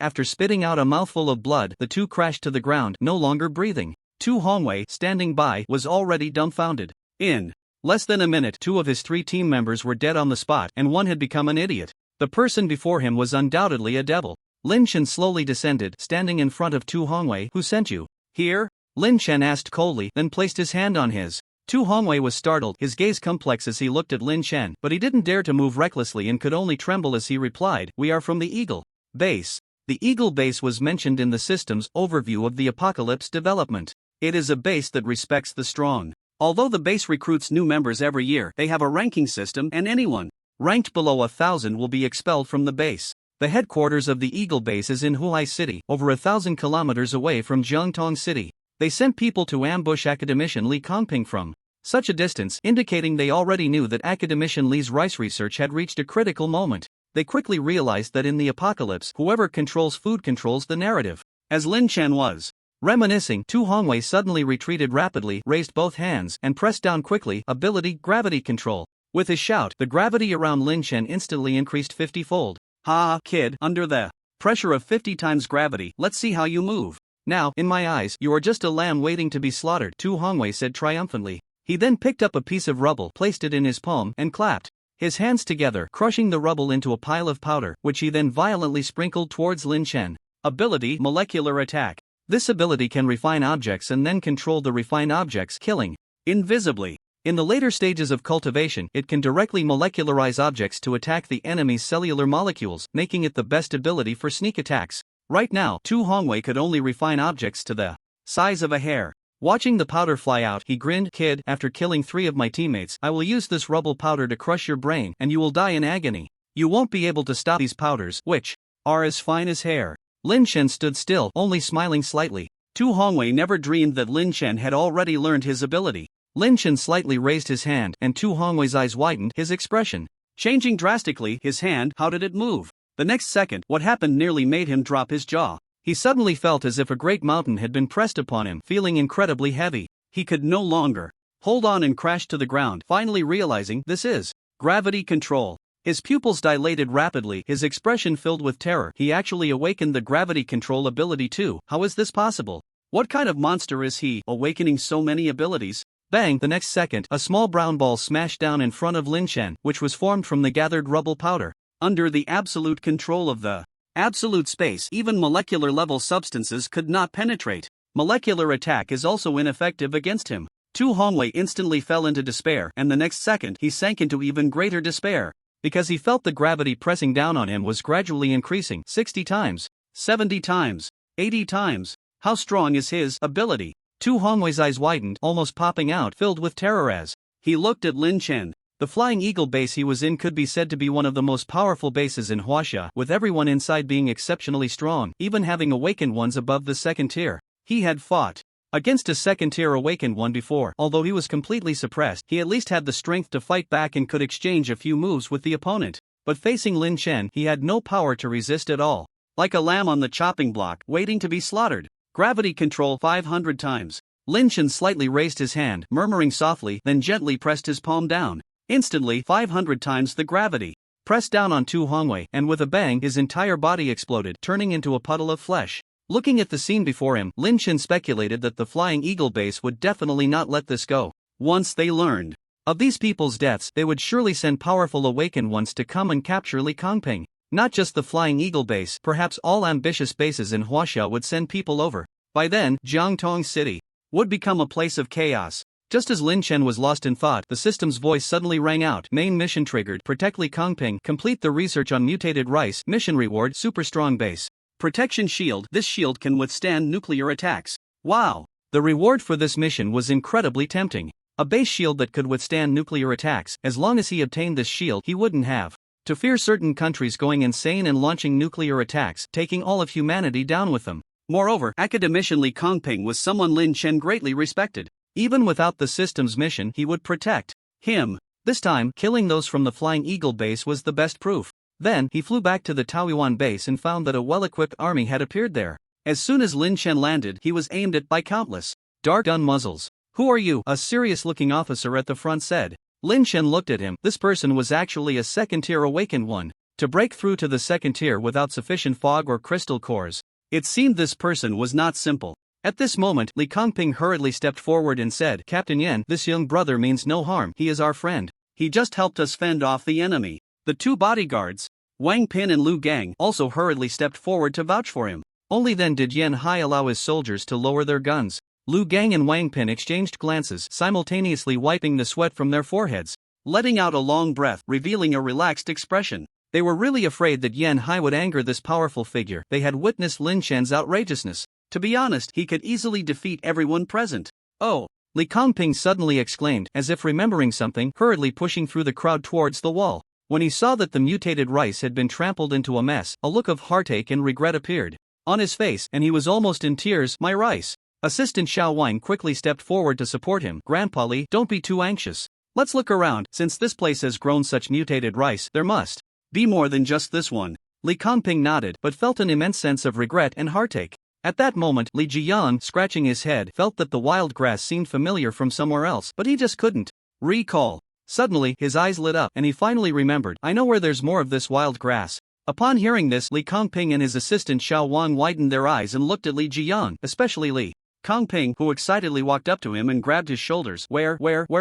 After spitting out a mouthful of blood, the two crashed to the ground, no longer breathing. Tu Hongwei, standing by, was already dumbfounded. In less than a minute, 2 of his 3 team members were dead on the spot, and 1 had become an idiot. The person before him was undoubtedly a devil. Lin Chen slowly descended, standing in front of Tu Hongwei. Who sent you here? Lin Chen asked coldly, then placed his hand on his. Tu Hongwei was startled, his gaze complex as he looked at Lin Chen, but he didn't dare to move recklessly and could only tremble as he replied, "We are from the Eagle Base." The Eagle Base was mentioned in the system's overview of the Apocalypse development. It is a base that respects the strong. Although the base recruits new members every year, they have a ranking system, and anyone ranked below 1,000 will be expelled from the base. The headquarters of the Eagle Base is in Huai City, over 1,000 kilometers away from Jiangtong City. They sent people to ambush academician Li Kongping from such a distance, indicating they already knew that academician Li's rice research had reached a critical moment. They quickly realized that in the apocalypse, whoever controls food controls the narrative. As Lin Chen was reminiscing, Tu Hongwei suddenly retreated rapidly, raised both hands, and pressed down quickly. Ability, gravity control. With his shout, the gravity around Lin Chen instantly increased 50-fold. Ha, kid, under the pressure of 50 times gravity, let's see how you move. Now, in my eyes, you are just a lamb waiting to be slaughtered, Tu Hongwei said triumphantly. He then picked up a piece of rubble, placed it in his palm, and clapped his hands together, crushing the rubble into a pile of powder, which he then violently sprinkled towards Lin Chen. Ability, molecular attack. This ability can refine objects and then control the refined objects, killing invisibly. In the later stages of cultivation, it can directly molecularize objects to attack the enemy's cellular molecules, making it the best ability for sneak attacks. Right now, Tu Hongwei could only refine objects to the size of a hair. Watching the powder fly out, he grinned. Kid, after killing 3 of my teammates, I will use this rubble powder to crush your brain, and you will die in agony. You won't be able to stop these powders, which are as fine as hair. Lin Chen stood still, only smiling slightly. Tu Hongwei never dreamed that Lin Chen had already learned his ability. Lin Chen slightly raised his hand, and Tu Hongwei's eyes widened, his expression changing drastically. His hand, how did it move? The next second, what happened nearly made him drop his jaw. He suddenly felt as if a great mountain had been pressed upon him, feeling incredibly heavy. He could no longer hold on and crashed to the ground, finally realizing this is gravity control. His pupils dilated rapidly, his expression filled with terror. He actually awakened the gravity control ability too. How is this possible? What kind of monster is he, awakening so many abilities? Bang! The next second, a small brown ball smashed down in front of Lin Chen, which was formed from the gathered rubble powder. Under the absolute control of the absolute space, even molecular level substances could not penetrate. Molecular attack is also ineffective against him. Tu Hongwei instantly fell into despair, and the next second he sank into even greater despair, because he felt the gravity pressing down on him was gradually increasing. 60 times, 70 times, 80 times. How strong is his ability? Tu Hongwei's eyes widened, almost popping out, filled with terror as he looked at Lin Chen. The Flying Eagle base he was in could be said to be one of the most powerful bases in Huaxia, with everyone inside being exceptionally strong, even having awakened ones above the second tier. He had fought against a second-tier awakened one before. Although he was completely suppressed, he at least had the strength to fight back and could exchange a few moves with the opponent. But facing Lin Chen, he had no power to resist at all. Like a lamb on the chopping block, waiting to be slaughtered. Gravity control 500 times. Lin Chen slightly raised his hand, murmuring softly, then gently pressed his palm down. Instantly, 500 times the gravity pressed down on Tu Hongwei, and with a bang, his entire body exploded, turning into a puddle of flesh. Looking at the scene before him, Lin Chen speculated that the Flying Eagle base would definitely not let this go. Once they learned of these people's deaths, they would surely send powerful awakened ones to come and capture Li Kongping. Not just the Flying Eagle base, perhaps all ambitious bases in Huaxia would send people over. By then, Jiangtong City would become a place of chaos. Just as Lin Chen was lost in thought, the system's voice suddenly rang out. Main mission triggered. Protect Li Kongping. Complete the research on mutated rice. Mission reward. Super strong base protection shield. This shield can withstand nuclear attacks. Wow! The reward for this mission was incredibly tempting. A base shield that could withstand nuclear attacks. As long as he obtained this shield, he wouldn't have to fear certain countries going insane and launching nuclear attacks, taking all of humanity down with them. Moreover, academician Li Kongping was someone Lin Chen greatly respected. Even without the system's mission, he would protect him. This time, killing those from the Flying Eagle base was the best proof. Then, he flew back to the Taoyuan base and found that a well-equipped army had appeared there. As soon as Lin Chen landed, he was aimed at by countless dark gun muzzles. Who are you? A serious-looking officer at the front said. Lin Chen looked at him. This person was actually a second-tier awakened one. To break through to the second tier without sufficient fog or crystal cores, it seemed this person was not simple. At this moment, Li Kongping hurriedly stepped forward and said, Captain Yan, this young brother means no harm. He is our friend. He just helped us fend off the enemy. The 2 bodyguards, Wang Pin and Lu Gang, also hurriedly stepped forward to vouch for him. Only then did Yan Hai allow his soldiers to lower their guns. Lu Gang and Wang Pin exchanged glances, simultaneously wiping the sweat from their foreheads, letting out a long breath, revealing a relaxed expression. They were really afraid that Yan Hai would anger this powerful figure. They had witnessed Lin Chen's outrageousness. To be honest, he could easily defeat everyone present. Oh! Li Kongping suddenly exclaimed, as if remembering something, hurriedly pushing through the crowd towards the wall. When he saw that the mutated rice had been trampled into a mess, a look of heartache and regret appeared on his face, and he was almost in tears. My rice! Assistant Xiao Wang quickly stepped forward to support him. Grandpa Li, don't be too anxious. Let's look around. Since this place has grown such mutated rice, there must be more than just this one. Li Kongping nodded but felt an immense sense of regret and heartache. At that moment, Li Jiyan, scratching his head, felt that the wild grass seemed familiar from somewhere else, but he just couldn't recall. Suddenly, his eyes lit up and he finally remembered. I know where there's more of this wild grass. Upon hearing this, Li Kongping and his assistant Xiao Wang widened their eyes and looked at Li Jiyan, especially Li Kongping, who excitedly walked up to him and grabbed his shoulders. Where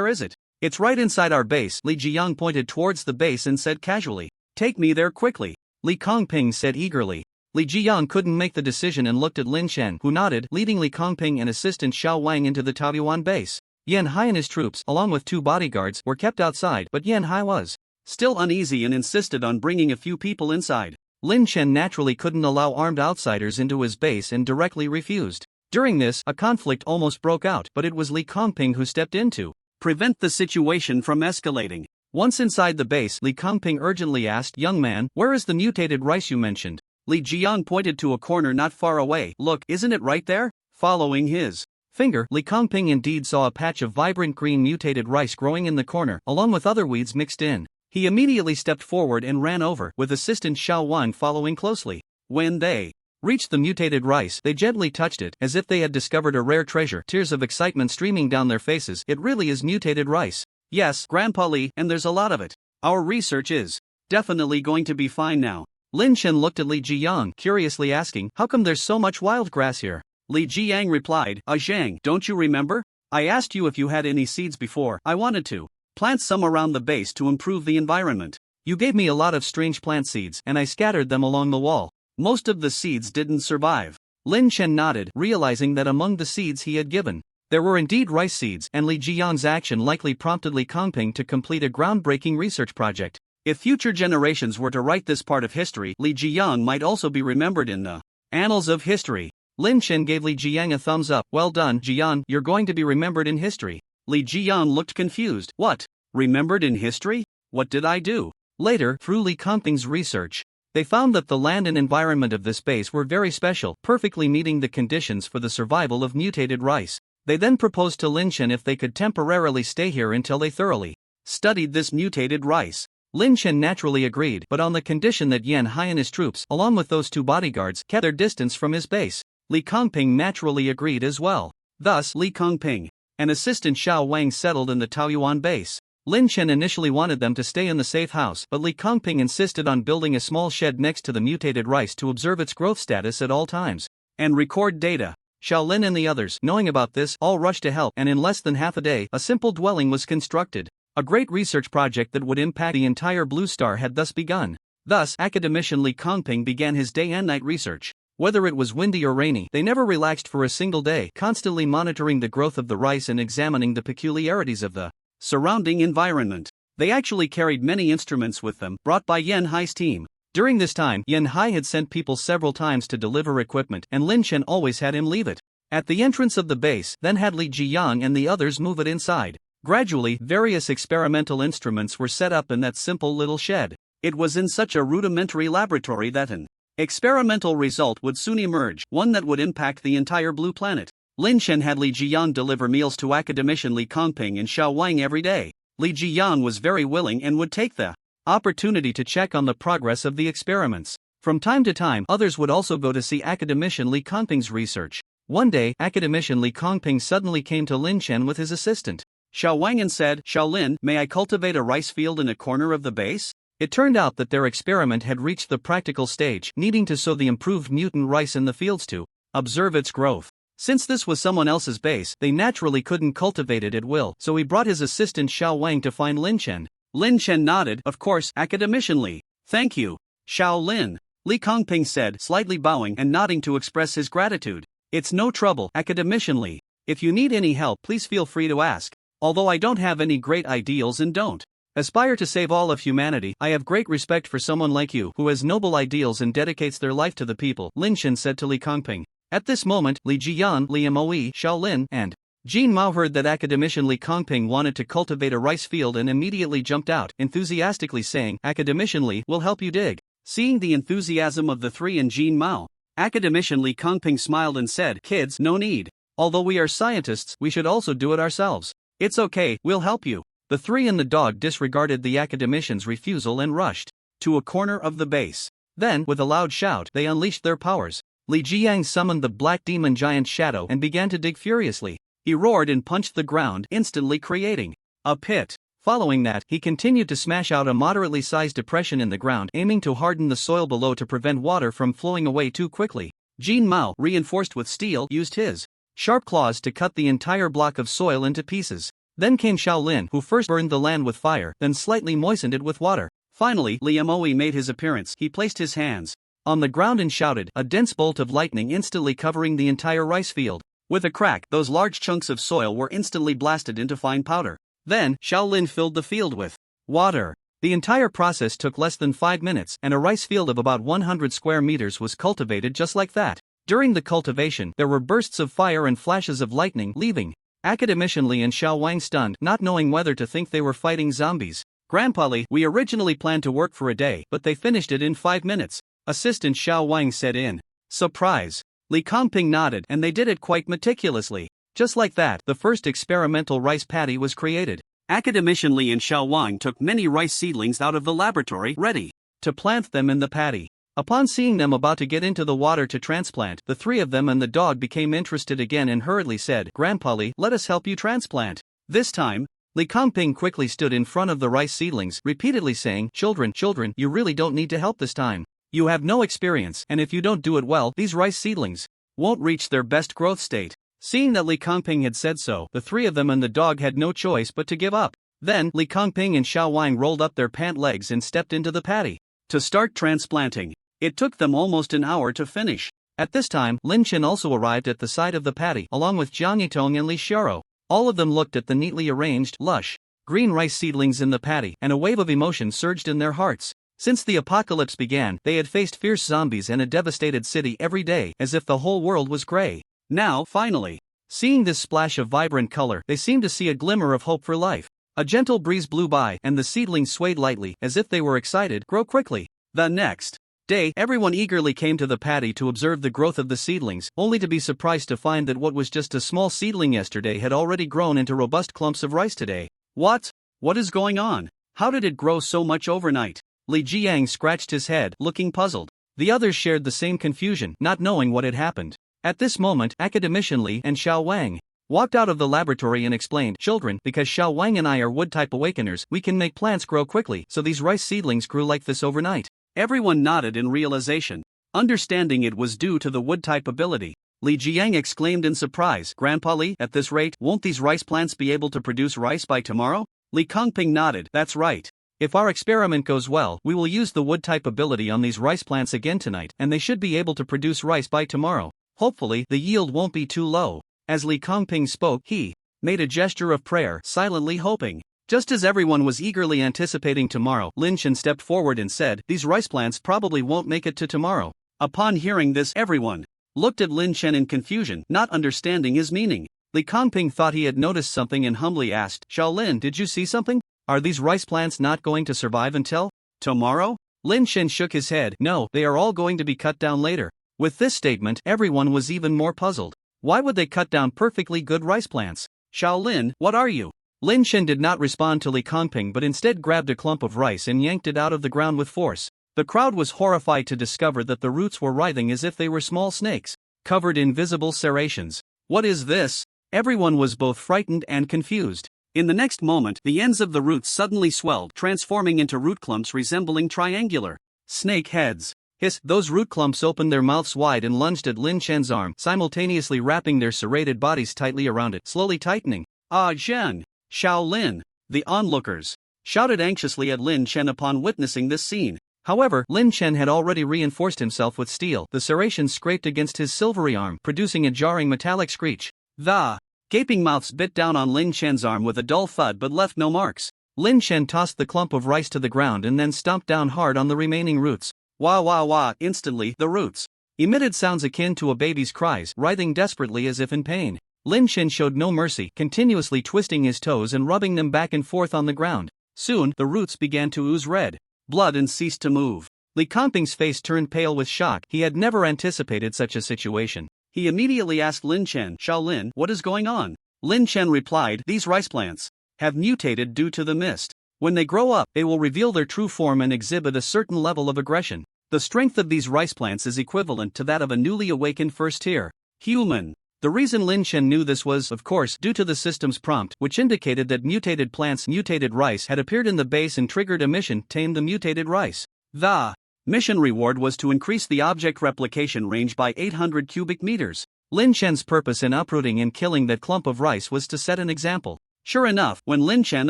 is it? It's right inside our base. Li Jiyan pointed towards the base and said casually. Take me there quickly. Li Kongping said eagerly. Li Jiyan couldn't make the decision and looked at Lin Shen, who nodded, leading Li Kongping and assistant Xiao Wang into the Taoyuan base. Yan Hai and his troops, along with 2 bodyguards, were kept outside, but Yan Hai was still uneasy and insisted on bringing a few people inside. Lin Shen naturally couldn't allow armed outsiders into his base and directly refused. During this, a conflict almost broke out, but it was Li Kongping who stepped in to prevent the situation from escalating. Once inside the base, Li Kongping urgently asked, Young man, where is the mutated rice you mentioned? Li Jiyan pointed to a corner not far away. Look, isn't it right there? Following his finger, Li Kongping indeed saw a patch of vibrant green mutated rice growing in the corner, along with other weeds mixed in. He immediately stepped forward and ran over, with assistant Xiao Wang following closely. When they reached the mutated rice, they gently touched it, as if they had discovered a rare treasure, tears of excitement streaming down their faces. It really is mutated rice. Yes, Grandpa Li, and there's a lot of it. Our research is definitely going to be fine now. Lin Shen looked at Li Jiyang, curiously asking, how come there's so much wild grass here? Li Jiyang replied, Zhang, don't you remember? I asked you if you had any seeds before. I wanted to plant some around the base to improve the environment. You gave me a lot of strange plant seeds, and I scattered them along the wall. Most of the seeds didn't survive. Lin Shen nodded, realizing that among the seeds he had given, there were indeed rice seeds, and Li Jiyang's action likely prompted Li Kongping to complete a groundbreaking research project. If future generations were to write this part of history, Li Jiyang might also be remembered in the annals of history. Lin Shen gave Li Jiyang a thumbs up. Well done, Jiyan, you're going to be remembered in history. Li Jiyang looked confused. What? Remembered in history? What did I do? Later, through Li Kongping's research, they found that the land and environment of this base were very special, perfectly meeting the conditions for the survival of mutated rice. They then proposed to Lin Shen if they could temporarily stay here until they thoroughly studied this mutated rice. Lin Shen naturally agreed, but on the condition that Yan Hai and his troops, along with those 2 bodyguards, kept their distance from his base. Li Kongping naturally agreed as well. Thus, Li Kongping and assistant Xiao Wang settled in the Taoyuan base. Lin Shen initially wanted them to stay in the safe house, but Li Kongping insisted on building a small shed next to the mutated rice to observe its growth status at all times and record data. Xiaolin and the others, knowing about this, all rushed to help, and in less than half a day, a simple dwelling was constructed. A great research project that would impact the entire Blue Star had thus begun. Thus, academician Li Kongping began his day and night research. Whether it was windy or rainy, they never relaxed for a single day, constantly monitoring the growth of the rice and examining the peculiarities of the surrounding environment. They actually carried many instruments with them, brought by Yan Hai's team. During this time, Yan Hai had sent people several times to deliver equipment, and Lin Shen always had him leave it at the entrance of the base, then had Li Jiyang and the others move it inside. Gradually, various experimental instruments were set up in that simple little shed. It was in such a rudimentary laboratory that an experimental result would soon emerge, one that would impact the entire blue planet. Lin Shen had Li Jiyan deliver meals to academician Li Kongping and Xiao Wang every day. Li Jiyan was very willing and would take the opportunity to check on the progress of the experiments. From time to time, others would also go to see academician Li Kongping's research. One day, academician Li Kongping suddenly came to Lin Shen with his assistant Xiao Wang and said, Xiaolin, may I cultivate a rice field in a corner of the base? It turned out that their experiment had reached the practical stage, needing to sow the improved mutant rice in the fields to observe its growth. Since this was someone else's base, they naturally couldn't cultivate it at will, so he brought his assistant Xiao Wang to find Lin Shen. Lin Shen nodded, of course, academician Li. Thank you, Xiaolin. Li Kongping said, slightly bowing and nodding to express his gratitude. It's no trouble, academician Li. If you need any help, please feel free to ask. Although I don't have any great ideals and don't aspire to save all of humanity, I have great respect for someone like you who has noble ideals and dedicates their life to the people, Lin Shen said to Li Kongping. At this moment, Li Jiyan, Li Moe, Xiaolin, and Jin Mao heard that academician Li Kongping wanted to cultivate a rice field and immediately jumped out, enthusiastically saying, Academician Li will help you dig. Seeing the enthusiasm of the 3 and Jin Mao, academician Li Kongping smiled and said, Kids, no need. Although we are scientists, we should also do it ourselves. It's okay, we'll help you. The three and the dog disregarded the academician's refusal and rushed to a corner of the base. Then, with a loud shout, they unleashed their powers. Li Jiang summoned the black demon giant Shadow and began to dig furiously. He roared and punched the ground, instantly creating a pit. Following that, he continued to smash out a moderately sized depression in the ground, aiming to harden the soil below to prevent water from flowing away too quickly. Jin Mao, reinforced with steel, used his sharp claws to cut the entire block of soil into pieces. Then came Shaolin, who first burned the land with fire, then slightly moistened it with water. Finally, Li Moe made his appearance. He placed his hands on the ground and shouted, a dense bolt of lightning instantly covering the entire rice field. With a crack, those large chunks of soil were instantly blasted into fine powder. Then, Shaolin filled the field with water. The entire process took less than 5 minutes, and a rice field of about 100 square meters was cultivated just like that. During the cultivation, there were bursts of fire and flashes of lightning, leaving Academician Li and Xiao Wang stunned, not knowing whether to think they were fighting zombies. Grandpa Li, we originally planned to work for a day, but they finished it in 5 minutes. Assistant Xiao Wang said in surprise. Li Kongping nodded, and they did it quite meticulously. Just like that, the first experimental rice paddy was created. Academician Li and Xiao Wang took many rice seedlings out of the laboratory, ready to plant them in the paddy. Upon seeing them about to get into the water to transplant, the three of them and the dog became interested again and hurriedly said, Grandpa Li, let us help you transplant. This time, Li Kongping quickly stood in front of the rice seedlings, repeatedly saying, Children, you really don't need to help this time. You have no experience, and if you don't do it well, these rice seedlings won't reach their best growth state. Seeing that Li Kongping had said so, the three of them and the dog had no choice but to give up. Then, Li Kongping and Xiao Wang rolled up their pant legs and stepped into the paddy to start transplanting. It took them almost an hour to finish. At this time, Lin Chen also arrived at the side of the paddy, along with Jiang Yitong and Li Xiaoro. All of them looked at the neatly arranged, lush, green rice seedlings in the paddy, and a wave of emotion surged in their hearts. Since the apocalypse began, they had faced fierce zombies and a devastated city every day, as if the whole world was gray. Now, finally, seeing this splash of vibrant color, they seemed to see a glimmer of hope for life. A gentle breeze blew by, and the seedlings swayed lightly, as if they were excited. Grow quickly. The next day, everyone eagerly came to the paddy to observe the growth of the seedlings, only to be surprised to find that what was just a small seedling yesterday had already grown into robust clumps of rice today. What? What is going on? How did it grow so much overnight? Li Jiang scratched his head, looking puzzled. The others shared the same confusion, not knowing what had happened. At this moment, Academician Li and Xiao Wang walked out of the laboratory and explained, Children, because Xiao Wang and I are wood-type awakeners, we can make plants grow quickly, so these rice seedlings grew like this overnight. Everyone nodded in realization, understanding it was due to the wood-type ability. Li Jiang exclaimed in surprise, Grandpa Li, at this rate, won't these rice plants be able to produce rice by tomorrow? Li Kongping nodded, that's right. If our experiment goes well, we will use the wood-type ability on these rice plants again tonight, and they should be able to produce rice by tomorrow. Hopefully, the yield won't be too low. As Li Kongping spoke, he made a gesture of prayer, silently hoping. Just as everyone was eagerly anticipating tomorrow, Lin Chen stepped forward and said, These rice plants probably won't make it to tomorrow. Upon hearing this, everyone looked at Lin Chen in confusion, not understanding his meaning. Li Kongping thought he had noticed something and humbly asked, Shaolin, did you see something? Are these rice plants not going to survive until tomorrow? Lin Chen shook his head, no, they are all going to be cut down later. With this statement, everyone was even more puzzled. Why would they cut down perfectly good rice plants? Shaolin, what are you? Lin Chen did not respond to Li Kongping but instead grabbed a clump of rice and yanked it out of the ground with force. The crowd was horrified to discover that the roots were writhing as if they were small snakes, covered in visible serrations. What is this? Everyone was both frightened and confused. In the next moment, the ends of the roots suddenly swelled, transforming into root clumps resembling triangular snake heads. Hiss, those root clumps opened their mouths wide and lunged at Lin Chen's arm, simultaneously wrapping their serrated bodies tightly around it, slowly tightening. Ah, Zhen! Shaolin! The onlookers shouted anxiously at Lin Chen upon witnessing this scene. However, Lin Chen had already reinforced himself with steel. The serrations scraped against his silvery arm, producing a jarring metallic screech. The gaping mouths bit down on Lin Chen's arm with a dull thud but left no marks. Lin Chen tossed the clump of rice to the ground and then stomped down hard on the remaining roots. Wah wah wah! Instantly, the roots emitted sounds akin to a baby's cries, writhing desperately as if in pain. Lin Chen showed no mercy, continuously twisting his toes and rubbing them back and forth on the ground. Soon, the roots began to ooze red blood and ceased to move. Li Kongping's face turned pale with shock. He had never anticipated such a situation. He immediately asked Lin Chen, Shaolin, what is going on? Lin Chen replied, these rice plants have mutated due to the mist. When they grow up, they will reveal their true form and exhibit a certain level of aggression. The strength of these rice plants is equivalent to that of a newly awakened first-tier human. The reason Lin Chen knew this was, of course, due to the system's prompt, which indicated that mutated plants' mutated rice had appeared in the base and triggered a mission, tame the mutated rice. The mission reward was to increase the object replication range by 800 cubic meters. Lin Chen's purpose in uprooting and killing that clump of rice was to set an example. Sure enough, when Lin Chen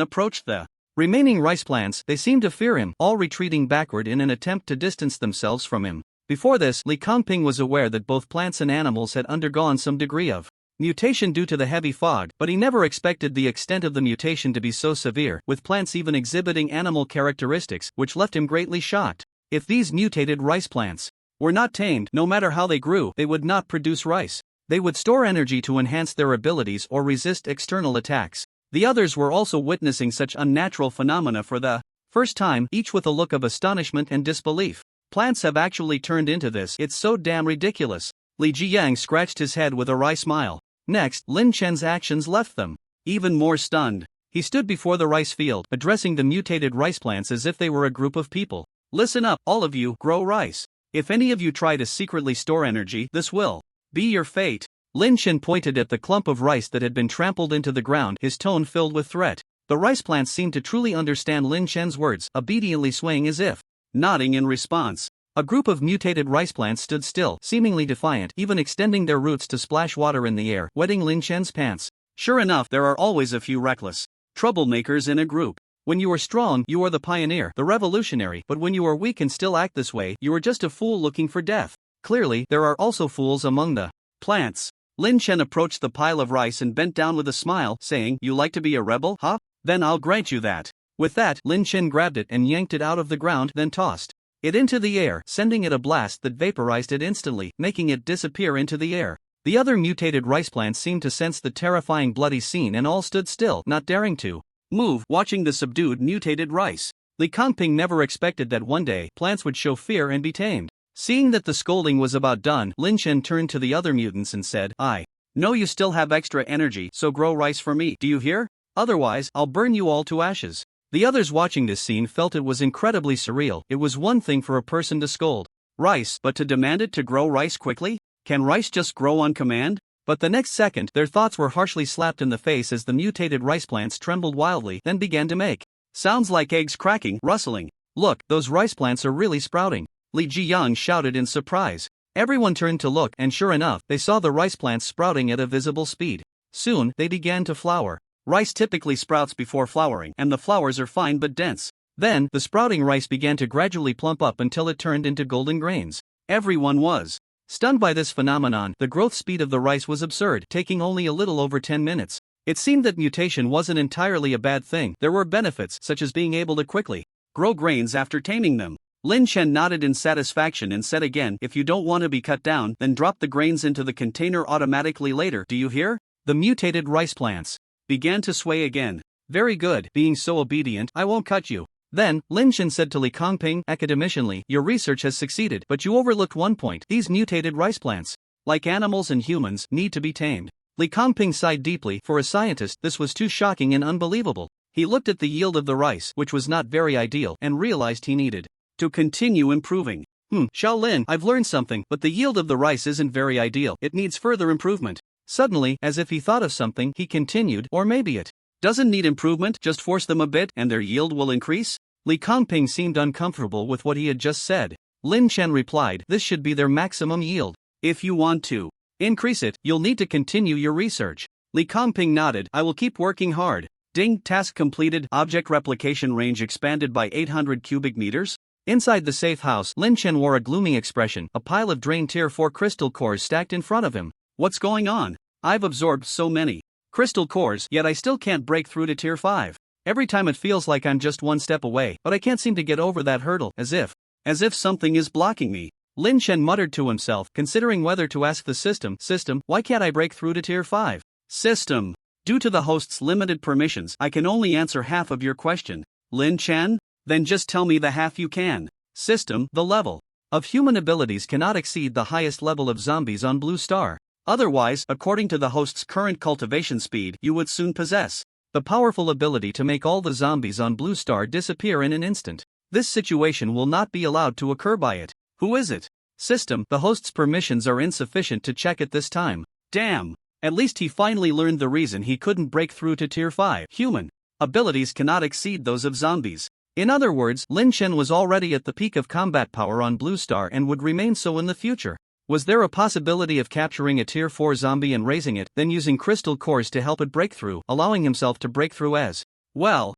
approached the remaining rice plants, they seemed to fear him, all retreating backward in an attempt to distance themselves from him. Before this, Li Kangping was aware that both plants and animals had undergone some degree of mutation due to the heavy fog, but he never expected the extent of the mutation to be so severe, with plants even exhibiting animal characteristics, which left him greatly shocked. If these mutated rice plants were not tamed, no matter how they grew, they would not produce rice. They would store energy to enhance their abilities or resist external attacks. The others were also witnessing such unnatural phenomena for the first time, each with a look of astonishment and disbelief. Plants have actually turned into this, it's so damn ridiculous. Li Jiyang scratched his head with a wry smile. Next, Lin Chen's actions left them even more stunned. He stood before the rice field, addressing the mutated rice plants as if they were a group of people. Listen up, all of you, grow rice. If any of you try to secretly store energy, this will be your fate. Lin Chen pointed at the clump of rice that had been trampled into the ground, his tone filled with threat. The rice plants seemed to truly understand Lin Chen's words, obediently swaying as if nodding in response. A group of mutated rice plants stood still, seemingly defiant, even extending their roots to splash water in the air, wetting Lin Chen's pants. Sure enough, there are always a few reckless troublemakers in a group. When you are strong, you are the pioneer, the revolutionary, but when you are weak and still act this way, you are just a fool looking for death. Clearly, there are also fools among the plants. Lin Chen approached the pile of rice and bent down with a smile, saying, you like to be a rebel, huh? Then I'll grant you that. With that, Lin Chen grabbed it and yanked it out of the ground, then tossed it into the air, sending it a blast that vaporized it instantly, making it disappear into the air. The other mutated rice plants seemed to sense the terrifying bloody scene and all stood still, not daring to move, watching the subdued mutated rice. Li Kangping never expected that one day, plants would show fear and be tamed. Seeing that the scolding was about done, Lin Chen turned to the other mutants and said, I know you still have extra energy, so grow rice for me, do you hear? Otherwise, I'll burn you all to ashes. The others watching this scene felt it was incredibly surreal. It was one thing for a person to scold rice, but to demand it to grow rice quickly? Can rice just grow on command? But the next second, their thoughts were harshly slapped in the face as the mutated rice plants trembled wildly, then began to make sounds like eggs cracking, rustling. Look, those rice plants are really sprouting. Li Jiyang shouted in surprise. Everyone turned to look, and sure enough, they saw the rice plants sprouting at a visible speed. Soon, they began to flower. Rice typically sprouts before flowering, and the flowers are fine but dense. Then, the sprouting rice began to gradually plump up until it turned into golden grains. Everyone was stunned by this phenomenon. The growth speed of the rice was absurd, taking only a little over 10 minutes. It seemed that mutation wasn't entirely a bad thing. There were benefits, such as being able to quickly grow grains after taming them. Lin Chen nodded in satisfaction and said again, if you don't want to be cut down, then drop the grains into the container automatically later, do you hear? The mutated rice plants began to sway again. Very good, being so obedient, I won't cut you. Then, Lin Chen said to Li Kangping, academicianly, your research has succeeded, but you overlooked one point. These mutated rice plants, like animals and humans, need to be tamed. Li Kangping sighed deeply. For a scientist, this was too shocking and unbelievable. He looked at the yield of the rice, which was not very ideal, and realized he needed to continue improving. Shaolin, I've learned something, but the yield of the rice isn't very ideal. It needs further improvement. Suddenly, as if he thought of something, he continued, or maybe it doesn't need improvement, just force them a bit, and their yield will increase? Li Kangping seemed uncomfortable with what he had just said. Lin Chen replied, this should be their maximum yield. If you want to increase it, you'll need to continue your research. Li Kangping nodded, I will keep working hard. Ding, task completed, object replication range expanded by 800 cubic meters. Inside the safe house, Lin Chen wore a gloomy expression, a pile of drained Tier 4 crystal cores stacked in front of him. What's going on? I've absorbed so many crystal cores, yet I still can't break through to Tier 5. Every time it feels like I'm just one step away, but I can't seem to get over that hurdle, as if something is blocking me. Lin Chen muttered to himself, considering whether to ask the system, why can't I break through to Tier 5? System, due to the host's limited permissions, I can only answer half of your question. Lin Chen? Then just tell me the half you can. System, the level of human abilities cannot exceed the highest level of zombies on Blue Star. Otherwise, according to the host's current cultivation speed, you would soon possess the powerful ability to make all the zombies on Blue Star disappear in an instant. This situation will not be allowed to occur by it. Who is it? System, the host's permissions are insufficient to check it this time. Damn. At least he finally learned the reason he couldn't break through to Tier 5. Human abilities cannot exceed those of zombies. In other words, Lin Chen was already at the peak of combat power on Blue Star and would remain so in the future. Was there a possibility of capturing a Tier 4 zombie and raising it, then using crystal cores to help it break through, allowing himself to break through as well?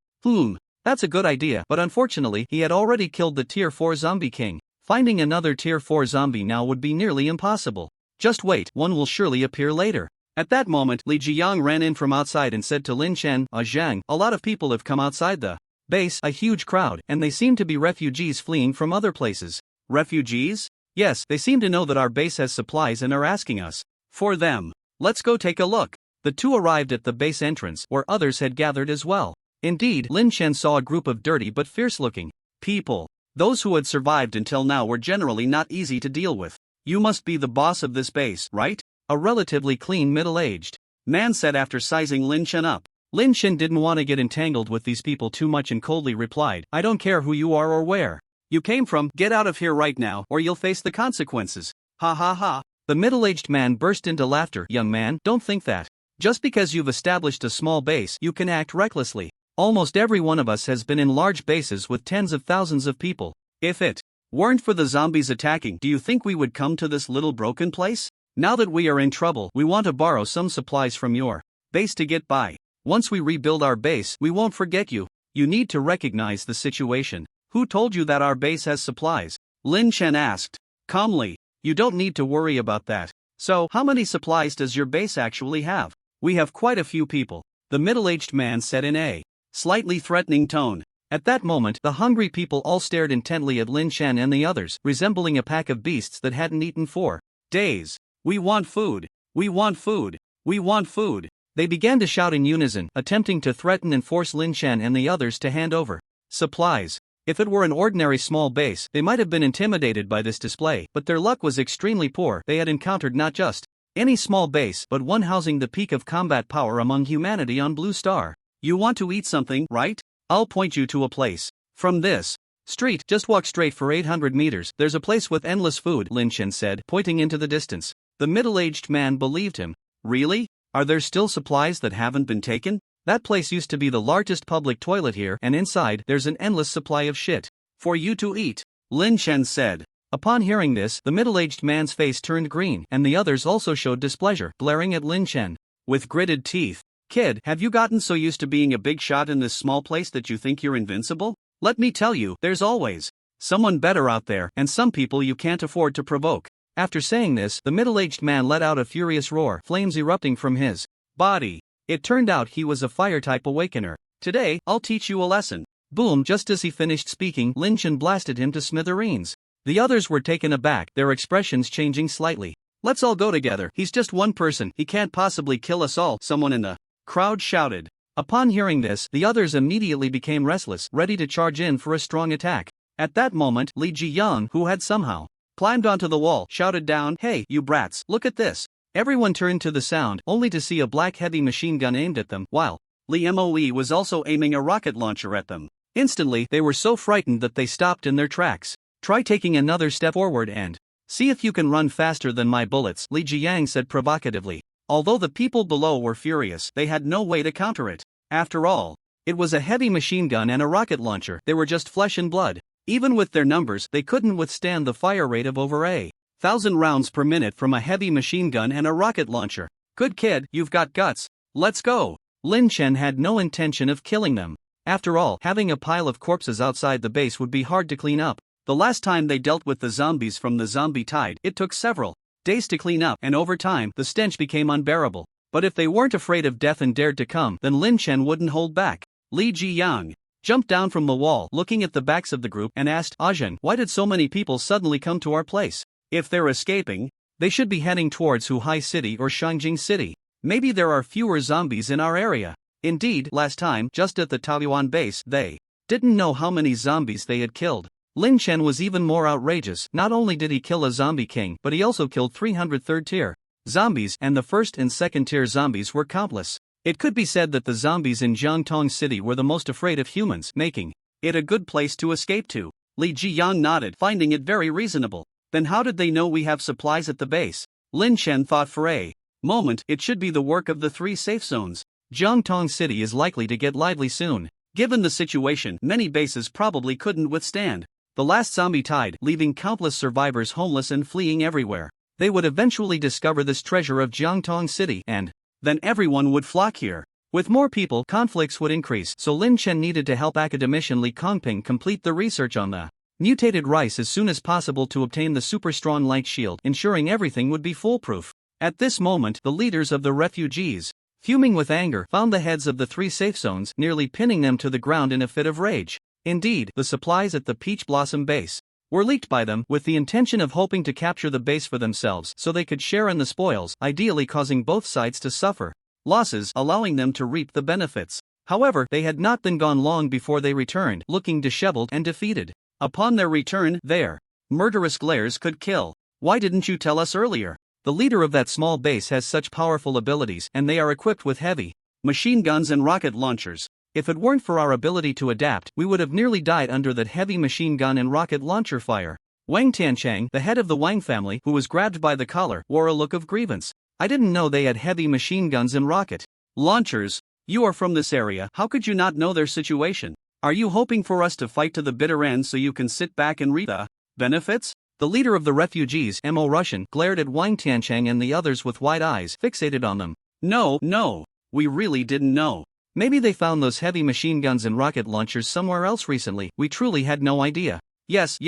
That's a good idea, but unfortunately, he had already killed the Tier 4 zombie king. Finding another Tier 4 zombie now would be nearly impossible. Just wait, one will surely appear later. At that moment, Li Jiyang ran in from outside and said to Lin Chen, Zhang, a lot of people have come outside the base, a huge crowd, and they seem to be refugees fleeing from other places. Refugees? Yes, they seem to know that our base has supplies and are asking us for them. Let's go take a look. The two arrived at the base entrance, where others had gathered as well. Indeed, Lin Chen saw a group of dirty but fierce-looking people. Those who had survived until now were generally not easy to deal with. You must be the boss of this base, right? A relatively clean middle-aged man said after sizing Lin Chen up. Lin Chen didn't want to get entangled with these people too much and coldly replied, I don't care who you are or where you came from, get out of here right now or you'll face the consequences. Ha ha ha. The middle-aged man burst into laughter. Young man, don't think that just because you've established a small base you can act recklessly. Almost every one of us has been in large bases with tens of thousands of people. If it weren't for the zombies attacking, do you think we would come to this little broken place? Now that we are in trouble, we want to borrow some supplies from your base to get by. Once we rebuild our base, we won't forget you. You need to recognize the situation. Who told you that our base has supplies? Lin Chen asked calmly. You don't need to worry about that. So, how many supplies does your base actually have? We have quite a few people, the middle-aged man said in a slightly threatening tone. At that moment, the hungry people all stared intently at Lin Chen and the others, resembling a pack of beasts that hadn't eaten for days. We want food. We want food. We want food. They began to shout in unison, attempting to threaten and force Lin Chen and the others to hand over supplies. If it were an ordinary small base, they might have been intimidated by this display, but their luck was extremely poor. They had encountered not just any small base, but one housing the peak of combat power among humanity on Blue Star. You want to eat something, right? I'll point you to a place. From this street, just walk straight for 800 meters. There's a place with endless food, Lin Chen said, pointing into the distance. The middle-aged man believed him. Really? Are there still supplies that haven't been taken? That place used to be the largest public toilet here, and inside there's an endless supply of shit for you to eat, Lin Chen said. Upon hearing this, the middle-aged man's face turned green, and the others also showed displeasure, glaring at Lin Chen with gritted teeth. Kid, have you gotten so used to being a big shot in this small place that you think you're invincible? Let me tell you, there's always someone better out there, and some people you can't afford to provoke. After saying this, the middle-aged man let out a furious roar, flames erupting from his body. It turned out he was a fire-type awakener. Today, I'll teach you a lesson. Boom! Just as he finished speaking, Lin Chen blasted him to smithereens. The others were taken aback, their expressions changing slightly. Let's all go together. He's just one person. He can't possibly kill us all, someone in the crowd shouted. Upon hearing this, the others immediately became restless, ready to charge in for a strong attack. At that moment, Li Jiyang, who had somehow climbed onto the wall, shouted down, Hey, you brats, look at this. Everyone turned to the sound, only to see a black heavy machine gun aimed at them, while Li Moe was also aiming a rocket launcher at them. Instantly, they were so frightened that they stopped in their tracks. Try taking another step forward and see if you can run faster than my bullets, Li Jiyang said provocatively. Although the people below were furious, they had no way to counter it. After all, it was a heavy machine gun and a rocket launcher. They were just flesh and blood. Even with their numbers, they couldn't withstand the fire rate of over 1,000 rounds per minute from a heavy machine gun and a rocket launcher. Good kid, you've got guts. Let's go. Lin Chen had no intention of killing them. After all, having a pile of corpses outside the base would be hard to clean up. The last time they dealt with the zombies from the zombie tide, it took several days to clean up, and over time, the stench became unbearable. But if they weren't afraid of death and dared to come, then Lin Chen wouldn't hold back. Li Jiyang jumped down from the wall, looking at the backs of the group, and asked, Ajin, why did so many people suddenly come to our place? If they're escaping, they should be heading towards Huhai City or Shangjing City. Maybe there are fewer zombies in our area. Indeed, last time, just at the Taoyuan base, they didn't know how many zombies they had killed. Lin Chen was even more outrageous. Not only did he kill a zombie king, but he also killed 300 third tier zombies, and the first and second tier zombies were countless. It could be said that the zombies in Jiangtong City were the most afraid of humans, making it a good place to escape to. Li Jiyan nodded, finding it very reasonable. Then how did they know we have supplies at the base? Lin Chen thought for a moment. It should be the work of the 3 safe zones. Jiangtong City is likely to get lively soon. Given the situation, many bases probably couldn't withstand. The last zombie tide, leaving countless survivors homeless and fleeing everywhere. They would eventually discover this treasure of Jiangtong City, and then everyone would flock here. With more people, conflicts would increase, so Lin Chen needed to help academician Li Kongping complete the research on the mutated rice as soon as possible to obtain the super strong light shield, ensuring everything would be foolproof. At this moment, the leaders of the refugees, fuming with anger, found the heads of the 3 safe zones, nearly pinning them to the ground in a fit of rage. Indeed, the supplies at the Peach Blossom base were leaked by them, with the intention of hoping to capture the base for themselves so they could share in the spoils, ideally causing both sides to suffer losses, allowing them to reap the benefits. However, they had not been gone long before they returned, looking disheveled and defeated. Upon their return, their murderous glares could kill. Why didn't you tell us earlier? The leader of that small base has such powerful abilities, and they are equipped with heavy machine guns and rocket launchers. If it weren't for our ability to adapt, we would have nearly died under that heavy machine gun and rocket launcher fire. Wang Tianchang, the head of the Wang family, who was grabbed by the collar, wore a look of grievance. I didn't know they had heavy machine guns and rocket launchers. You are from this area, how could you not know their situation? Are you hoping for us to fight to the bitter end so you can sit back and reap the benefits? The leader of the refugees, Mo Russian, glared at Wang Tianchang and the others with wide eyes, fixated on them. No, we really didn't know. Maybe they found those heavy machine guns and rocket launchers somewhere else recently. We truly had no idea. Yes,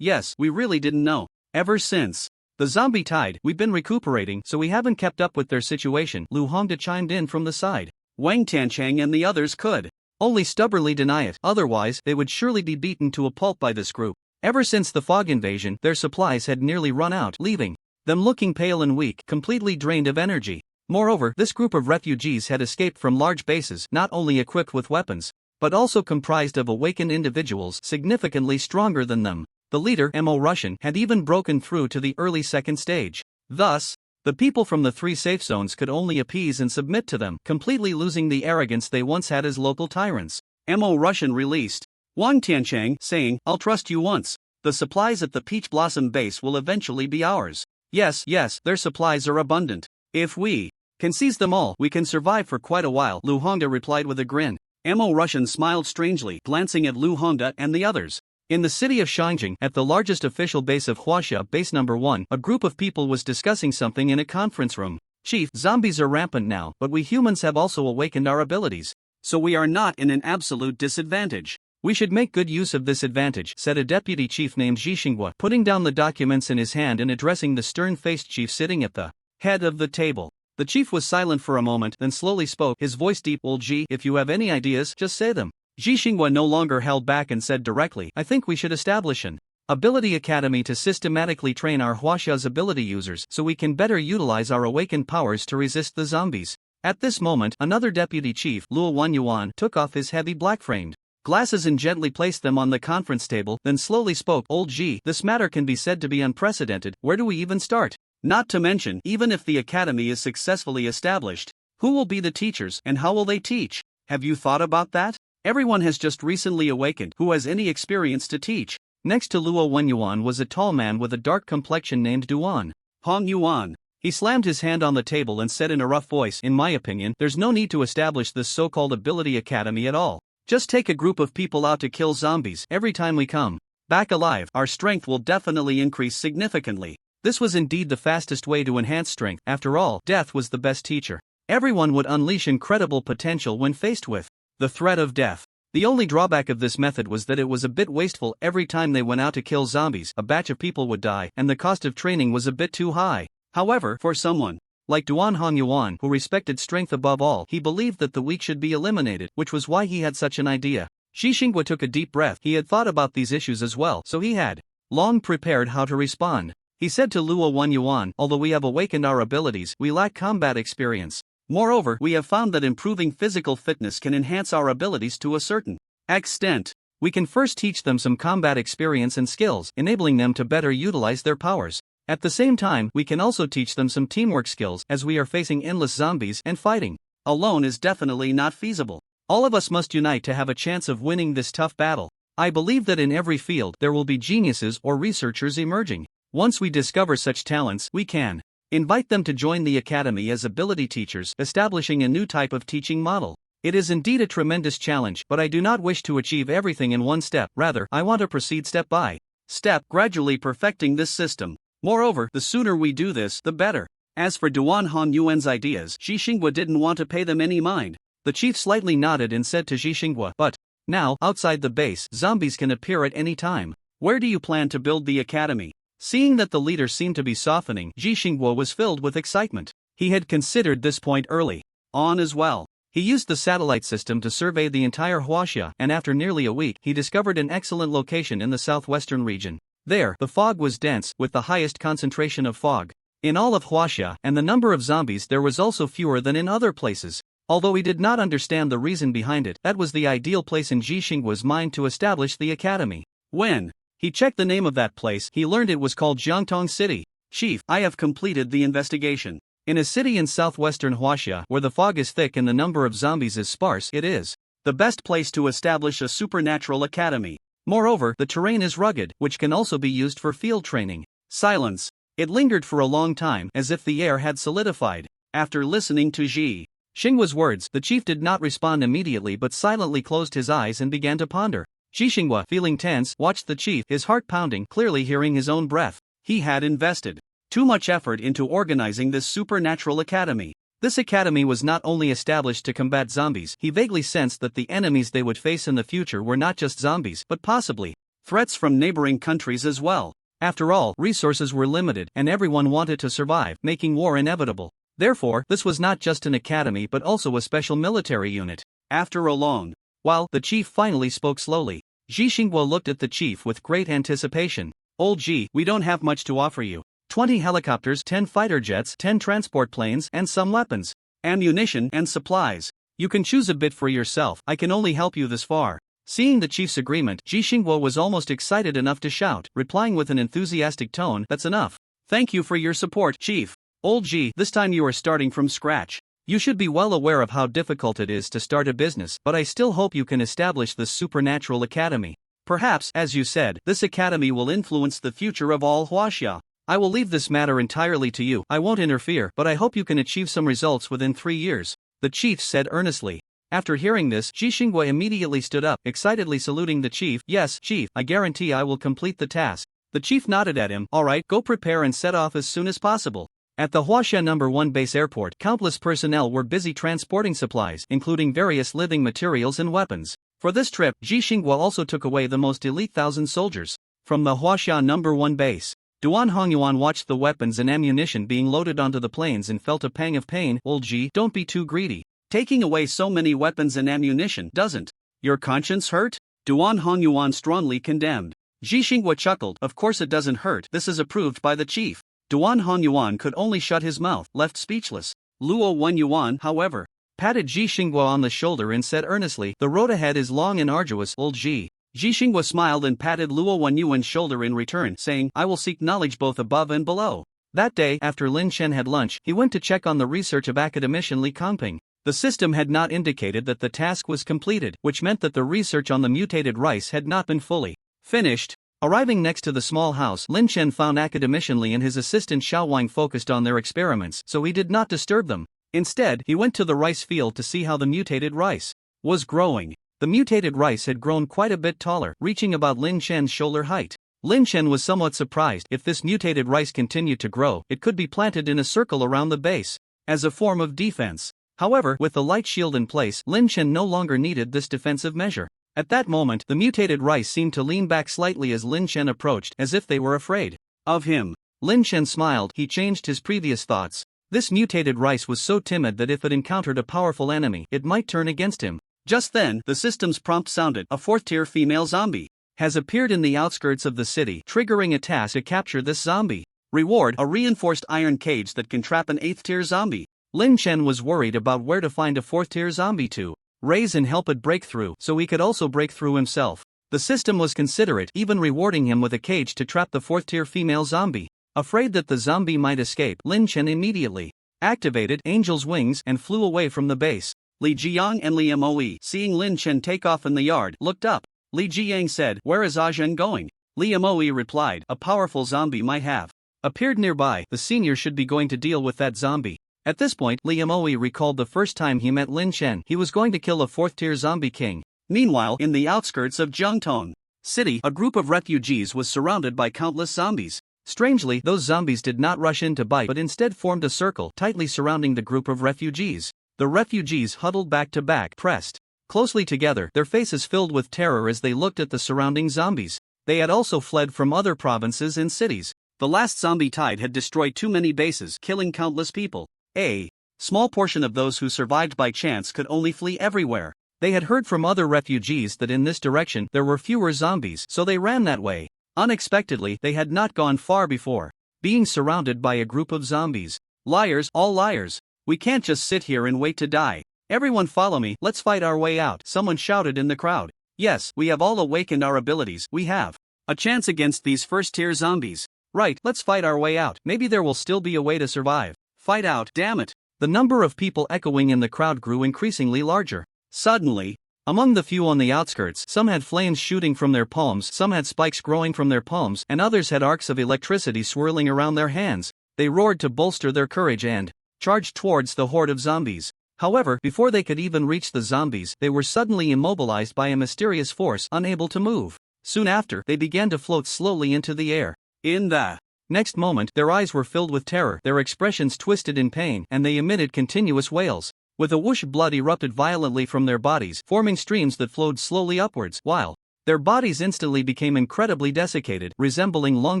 we really didn't know. Ever since the zombie tide, we've been recuperating, so we haven't kept up with their situation, Lu Hongda chimed in from the side. Wang Tianchang and the others could only stubbornly deny it, otherwise they would surely be beaten to a pulp by this group. Ever since the fog invasion, their supplies had nearly run out, leaving them looking pale and weak, completely drained of energy. Moreover, this group of refugees had escaped from large bases, not only equipped with weapons, but also comprised of awakened individuals significantly stronger than them. The leader, Mo Russian, had even broken through to the early second stage. Thus, the people from the 3 safe zones could only appease and submit to them, completely losing the arrogance they once had as local tyrants. Mo Russian released Wang Tianchang, saying, I'll trust you once. The supplies at the Peach Blossom base will eventually be ours. Yes, their supplies are abundant. If we can seize them all, we can survive for quite a while, Lu Hongda replied with a grin. Mo Russian smiled strangely, glancing at Lu Hongda and the others. In the city of Shangjing, at the largest official base of Huaxia, base number 1, a group of people was discussing something in a conference room. Chief, zombies are rampant now, but we humans have also awakened our abilities. So we are not in an absolute disadvantage. We should make good use of this advantage, said a deputy chief named Zhixinghua, putting down the documents in his hand and addressing the stern-faced chief sitting at the head of the table. The chief was silent for a moment, then slowly spoke, his voice deep. Old Ji, if you have any ideas, just say them. Zhixinghua no longer held back and said directly, I think we should establish an ability academy to systematically train our Huaxia's ability users so we can better utilize our awakened powers to resist the zombies. At this moment, another deputy chief, Luo Wanyuan, took off his heavy black-framed glasses and gently placed them on the conference table, then slowly spoke, Old Ji, this matter can be said to be unprecedented. Where do we even start? Not to mention, even if the academy is successfully established, who will be the teachers and how will they teach? Have you thought about that? Everyone has just recently awakened. Who has any experience to teach? Next to Luo Wenyuan was a tall man with a dark complexion named Duan Hong Yuan. He slammed his hand on the table and said in a rough voice, in my opinion, there's no need to establish this so-called ability academy at all. Just take a group of people out to kill zombies. Every time we come back alive, our strength will definitely increase significantly. This was indeed the fastest way to enhance strength. After all, death was the best teacher. Everyone would unleash incredible potential when faced with the threat of death. The only drawback of this method was that it was a bit wasteful. Every time they went out to kill zombies, a batch of people would die, and the cost of training was a bit too high. However, for someone like Duan Hongyuan, who respected strength above all, he believed that the weak should be eliminated, which was why he had such an idea. Xixingua took a deep breath. He had thought about these issues as well, so he had long prepared how to respond. He said to Luo Wenyuan, although we have awakened our abilities, we lack combat experience. Moreover, we have found that improving physical fitness can enhance our abilities to a certain extent. We can first teach them some combat experience and skills, enabling them to better utilize their powers. At the same time, we can also teach them some teamwork skills as we are facing endless zombies and fighting alone is definitely not feasible. All of us must unite to have a chance of winning this tough battle. I believe that in every field there will be geniuses or researchers emerging. Once we discover such talents, we can invite them to join the academy as ability teachers, establishing a new type of teaching model. It is indeed a tremendous challenge, but I do not wish to achieve everything in one step. Rather, I want to proceed step by step, gradually perfecting this system. Moreover, the sooner we do this, the better. As for Duan Hong Yuan's ideas, Ji Xinghua didn't want to pay them any mind. The chief slightly nodded and said to Ji Xinghua, "But now, outside the base, zombies can appear at any time. Where do you plan to build the academy?" Seeing that the leader seemed to be softening, Ji Xinghua was filled with excitement. He had considered this point early on as well. He used the satellite system to survey the entire Huaxia, and after nearly a week, he discovered an excellent location in the southwestern region. There, the fog was dense, with the highest concentration of fog in all of Huaxia, and the number of zombies there was also fewer than in other places. Although he did not understand the reason behind it, that was the ideal place in Ji Xinghua's mind to establish the academy. When he checked the name of that place, he learned it was called Jiangtong City. "Chief, I have completed the investigation. In a city in southwestern Huaxia, where the fog is thick and the number of zombies is sparse, it is the best place to establish a supernatural academy. Moreover, the terrain is rugged, which can also be used for field training." Silence. It lingered for a long time, as if the air had solidified. After listening to Ji Xinghua's words, the chief did not respond immediately but silently closed his eyes and began to ponder. Ji Xinghua, feeling tense, watched the chief, his heart pounding, clearly hearing his own breath. He had invested too much effort into organizing this supernatural academy. This academy was not only established to combat zombies, he vaguely sensed that the enemies they would face in the future were not just zombies, but possibly threats from neighboring countries as well. After all, resources were limited, and everyone wanted to survive, making war inevitable. Therefore, this was not just an academy but also a special military unit. After a long while, the chief finally spoke slowly. Ji Xinghua looked at the chief with great anticipation. "Old Ji, we don't have much to offer you. 20 helicopters, 10 fighter jets, 10 transport planes, and some weapons, ammunition, and supplies. You can choose a bit for yourself. I can only help you this far." Seeing the chief's agreement, Ji Xinghua was almost excited enough to shout, replying with an enthusiastic tone, "That's enough. Thank you for your support, Chief. Old Ji, this time you are starting from scratch. You should be well aware of how difficult it is to start a business, but I still hope you can establish this supernatural academy. Perhaps, as you said, this academy will influence the future of all Huaxia. I will leave this matter entirely to you. I won't interfere, but I hope you can achieve some results within 3 years," the chief said earnestly. After hearing this, Ji Xinghua immediately stood up, excitedly saluting the chief. "Yes, Chief, I guarantee I will complete the task." The chief nodded at him. "All right, go prepare and set off as soon as possible." At the Huaxia No. 1 base airport, countless personnel were busy transporting supplies, including various living materials and weapons. For this trip, Ji Xinghua also took away the most elite 1,000 soldiers from the Huaxia No. 1 base. Duan Hongyuan watched the weapons and ammunition being loaded onto the planes and felt a pang of pain. "Old Ji, don't be too greedy. Taking away so many weapons and ammunition doesn't your conscience hurt?" Duan Hongyuan strongly condemned. Ji Xinghua chuckled. "Of course it doesn't hurt. This is approved by the chief." Duan Hongyuan could only shut his mouth, left speechless. Luo Wenyuan, however, patted Ji Xinghua on the shoulder and said earnestly, "The road ahead is long and arduous, Old Ji." Ji Xinghua smiled and patted Luo Wenyuan's shoulder in return, saying, "I will seek knowledge both above and below." That day, after Lin Shen had lunch, he went to check on the research of academician Li Kangping. The system had not indicated that the task was completed, which meant that the research on the mutated rice had not been fully finished. Arriving next to the small house, Lin Shen found academician Li and his assistant Xiao Wang focused on their experiments, so he did not disturb them. Instead, he went to the rice field to see how the mutated rice was growing. The mutated rice had grown quite a bit taller, reaching about Lin Shen's shoulder height. Lin Shen was somewhat surprised. If this mutated rice continued to grow, it could be planted in a circle around the base as a form of defense. However, with the light shield in place, Lin Shen no longer needed this defensive measure. At that moment, the mutated rice seemed to lean back slightly as Lin Shen approached, as if they were afraid of him. Lin Shen smiled. He changed his previous thoughts. This mutated rice was so timid that if it encountered a powerful enemy, it might turn against him. Just then, the system's prompt sounded. "A 4th-tier female zombie has appeared in the outskirts of the city, triggering a task to capture this zombie. Reward: a reinforced iron cage that can trap an 8th-tier zombie." Lin Shen was worried about where to find a 4th-tier zombie to raise and help it break through, so he could also break through himself. The system was considerate, even rewarding him with a cage to trap the 4th-tier female zombie. Afraid that the zombie might escape, Lin Chen immediately activated Angel's Wings and flew away from the base. Li Jiang and Li Moe, seeing Lin Chen take off in the yard, looked up. Li Jiang said, "Where is Zheng going?" Li Moe replied, "A powerful zombie might have appeared nearby. The senior should be going to deal with that zombie." At this point, Li Moe recalled the first time he met Lin Chen. He was going to kill a 4th-tier zombie king. Meanwhile, in the outskirts of Zhengtong City, a group of refugees was surrounded by countless zombies. Strangely, those zombies did not rush in to bite but instead formed a circle tightly surrounding the group of refugees. The refugees huddled back to back, pressed closely together, their faces filled with terror as they looked at the surrounding zombies. They had also fled from other provinces and cities. The last zombie tide had destroyed too many bases, killing countless people. A small portion of those who survived by chance could only flee everywhere. They had heard from other refugees that in this direction there were fewer zombies, so they ran that way. Unexpectedly, they had not gone far before being surrounded by a group of zombies. "Liars, all liars. We can't just sit here and wait to die. Everyone follow me, let's fight our way out," someone shouted in the crowd. "Yes, we have all awakened our abilities. We have a chance against these 1st-tier zombies. Right, let's fight our way out. Maybe there will still be a way to survive. Fight out, damn it." The number of people echoing in the crowd grew increasingly larger. Suddenly, among the few on the outskirts, some had flames shooting from their palms, some had spikes growing from their palms, and others had arcs of electricity swirling around their hands. They roared to bolster their courage and charged towards the horde of zombies. However, before they could even reach the zombies, they were suddenly immobilized by a mysterious force, unable to move. Soon after, they began to float slowly into the air. In the next moment, their eyes were filled with terror, their expressions twisted in pain, and they emitted continuous wails. With a whoosh, blood erupted violently from their bodies, forming streams that flowed slowly upwards, while their bodies instantly became incredibly desiccated, resembling long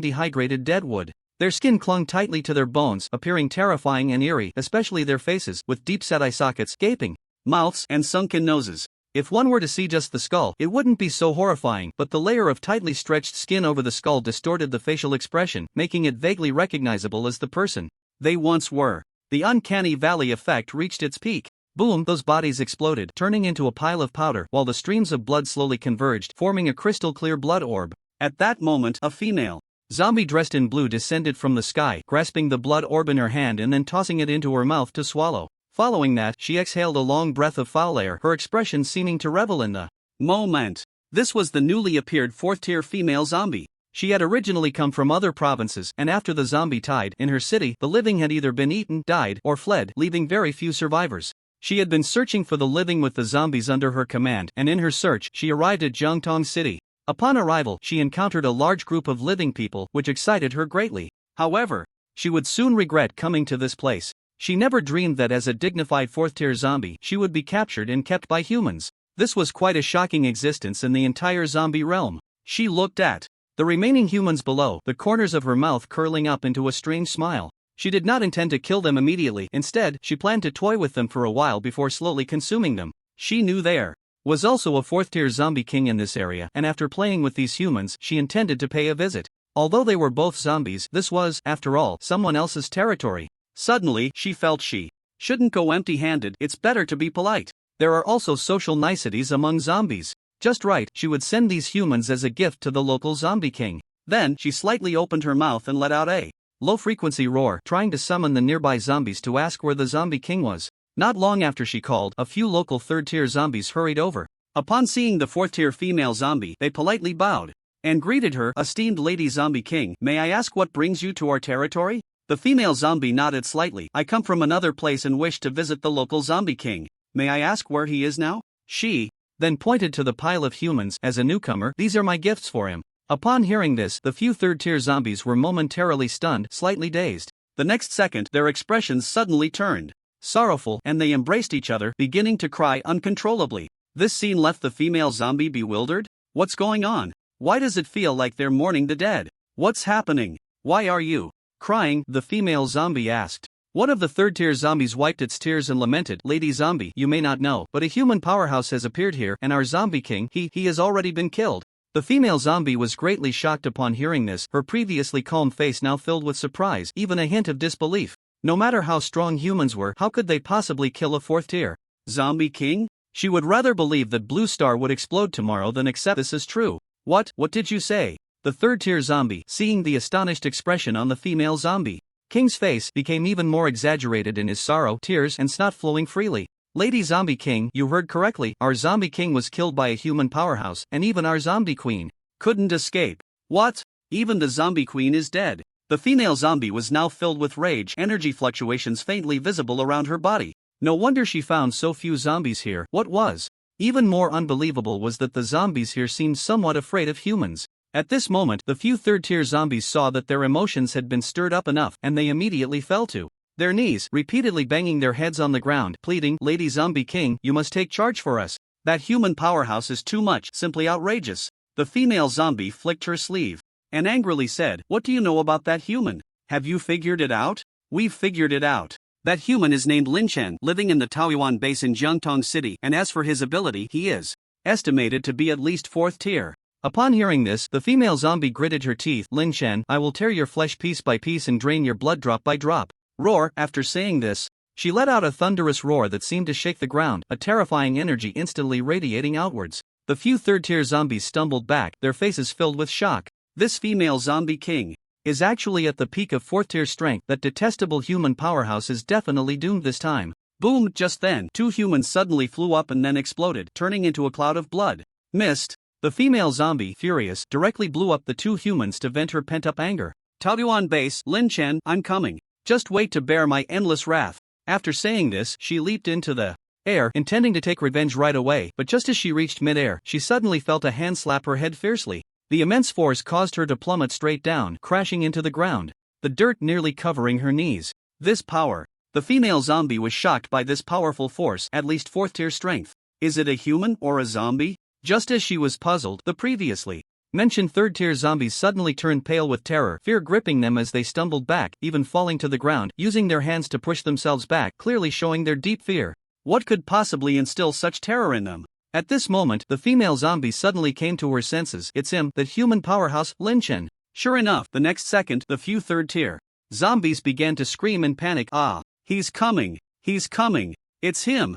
dehydrated dead wood. Their skin clung tightly to their bones, appearing terrifying and eerie, especially their faces, with deep-set eye sockets, gaping mouths, and sunken noses. If one were to see just the skull, it wouldn't be so horrifying, but the layer of tightly stretched skin over the skull distorted the facial expression, making it vaguely recognizable as the person they once were. The uncanny valley effect reached its peak. Boom, those bodies exploded, turning into a pile of powder, while the streams of blood slowly converged, forming a crystal-clear blood orb. At that moment, a female zombie dressed in blue descended from the sky, grasping the blood orb in her hand and then tossing it into her mouth to swallow. Following that, she exhaled a long breath of foul air, her expression seeming to revel in the moment. This was the newly appeared 4th-tier female zombie. She had originally come from other provinces, and after the zombie tide in her city, the living had either been eaten, died, or fled, leaving very few survivors. She had been searching for the living with the zombies under her command, and in her search, she arrived at Zhengtong City. Upon arrival, she encountered a large group of living people, which excited her greatly. However, she would soon regret coming to this place. She never dreamed that as a dignified 4th-tier zombie, she would be captured and kept by humans. This was quite a shocking existence in the entire zombie realm. She looked at the remaining humans below, the corners of her mouth curling up into a strange smile. She did not intend to kill them immediately, instead, she planned to toy with them for a while before slowly consuming them. She knew there was also a 4th-tier zombie king in this area, and after playing with these humans, she intended to pay a visit. Although they were both zombies, this was, after all, someone else's territory. Suddenly, she felt she shouldn't go empty-handed, it's better to be polite. There are also social niceties among zombies. Just right, she would send these humans as a gift to the local zombie king. Then, she slightly opened her mouth and let out a low-frequency roar, trying to summon the nearby zombies to ask where the zombie king was. Not long after she called, a few local 3rd-tier zombies hurried over. Upon seeing the 4th-tier female zombie, they politely bowed and greeted her. "Esteemed Lady Zombie King, may I ask what brings you to our territory?" The female zombie nodded slightly. "I come from another place and wish to visit the local zombie king. May I ask where he is now?" She then pointed to the pile of humans. "As a newcomer, these are my gifts for him." Upon hearing this, the few 3rd-tier zombies were momentarily stunned, slightly dazed. The next second, their expressions suddenly turned sorrowful, and they embraced each other, beginning to cry uncontrollably. This scene left the female zombie bewildered. What's going on? Why does it feel like they're mourning the dead? What's happening? Why are you crying? The female zombie asked. One of the 3rd-tier zombies wiped its tears and lamented, "Lady Zombie, you may not know, but a human powerhouse has appeared here, and our zombie king, he has already been killed." The female zombie was greatly shocked upon hearing this, her previously calm face now filled with surprise, even a hint of disbelief. No matter how strong humans were, how could they possibly kill a 4th-tier zombie king? She would rather believe that Blue Star would explode tomorrow than accept this as true. What did you say? The third-tier zombie, seeing the astonished expression on the female zombie King's face, became even more exaggerated in his sorrow, tears and snot flowing freely. Lady Zombie King, you heard correctly, our Zombie King was killed by a human powerhouse, and even our Zombie Queen couldn't escape. What? Even the Zombie Queen is dead. The female zombie was now filled with rage, energy fluctuations faintly visible around her body. No wonder she found so few zombies here. What was even more unbelievable was that the zombies here seemed somewhat afraid of humans. At this moment, the few third-tier zombies saw that their emotions had been stirred up enough, and they immediately fell to their knees, repeatedly banging their heads on the ground, pleading, Lady Zombie King, you must take charge for us. That human powerhouse is too much, simply outrageous. The female zombie flicked her sleeve and angrily said, what do you know about that human? Have you figured it out? We've figured it out. That human is named Lin Chen, living in the Taoyuan base in Jiangtong City, and as for his ability, he is estimated to be at least 4th tier. Upon hearing this, the female zombie gritted her teeth. Lin Chen, I will tear your flesh piece by piece and drain your blood drop by drop. Roar. After saying this, she let out a thunderous roar that seemed to shake the ground, a terrifying energy instantly radiating outwards. The few third-tier zombies stumbled back, their faces filled with shock. This female zombie king is actually at the peak of 4th-tier strength. That detestable human powerhouse is definitely doomed this time. Boom! Just then, 2 humans suddenly flew up and then exploded, turning into a cloud of blood. Mist. The female zombie, furious, directly blew up the 2 humans to vent her pent-up anger. Taoyuan base, Lin Chen, I'm coming. Just wait to bear my endless wrath. After saying this, she leaped into the air, intending to take revenge right away, but just as she reached mid-air, she suddenly felt a hand slap her head fiercely. The immense force caused her to plummet straight down, crashing into the ground, the dirt nearly covering her knees. This power. The female zombie was shocked by this powerful force, at least 4th-tier strength. Is it a human or a zombie? Just as she was puzzled, the previously mentioned 3rd-tier zombies suddenly turned pale with terror, fear gripping them as they stumbled back, even falling to the ground, using their hands to push themselves back, clearly showing their deep fear. What could possibly instill such terror in them? At this moment, the female zombie suddenly came to her senses. It's him, that human powerhouse, Lin Chen. Sure enough, the next second, the few 3rd-tier zombies began to scream in panic. Ah, he's coming, he's coming, it's him,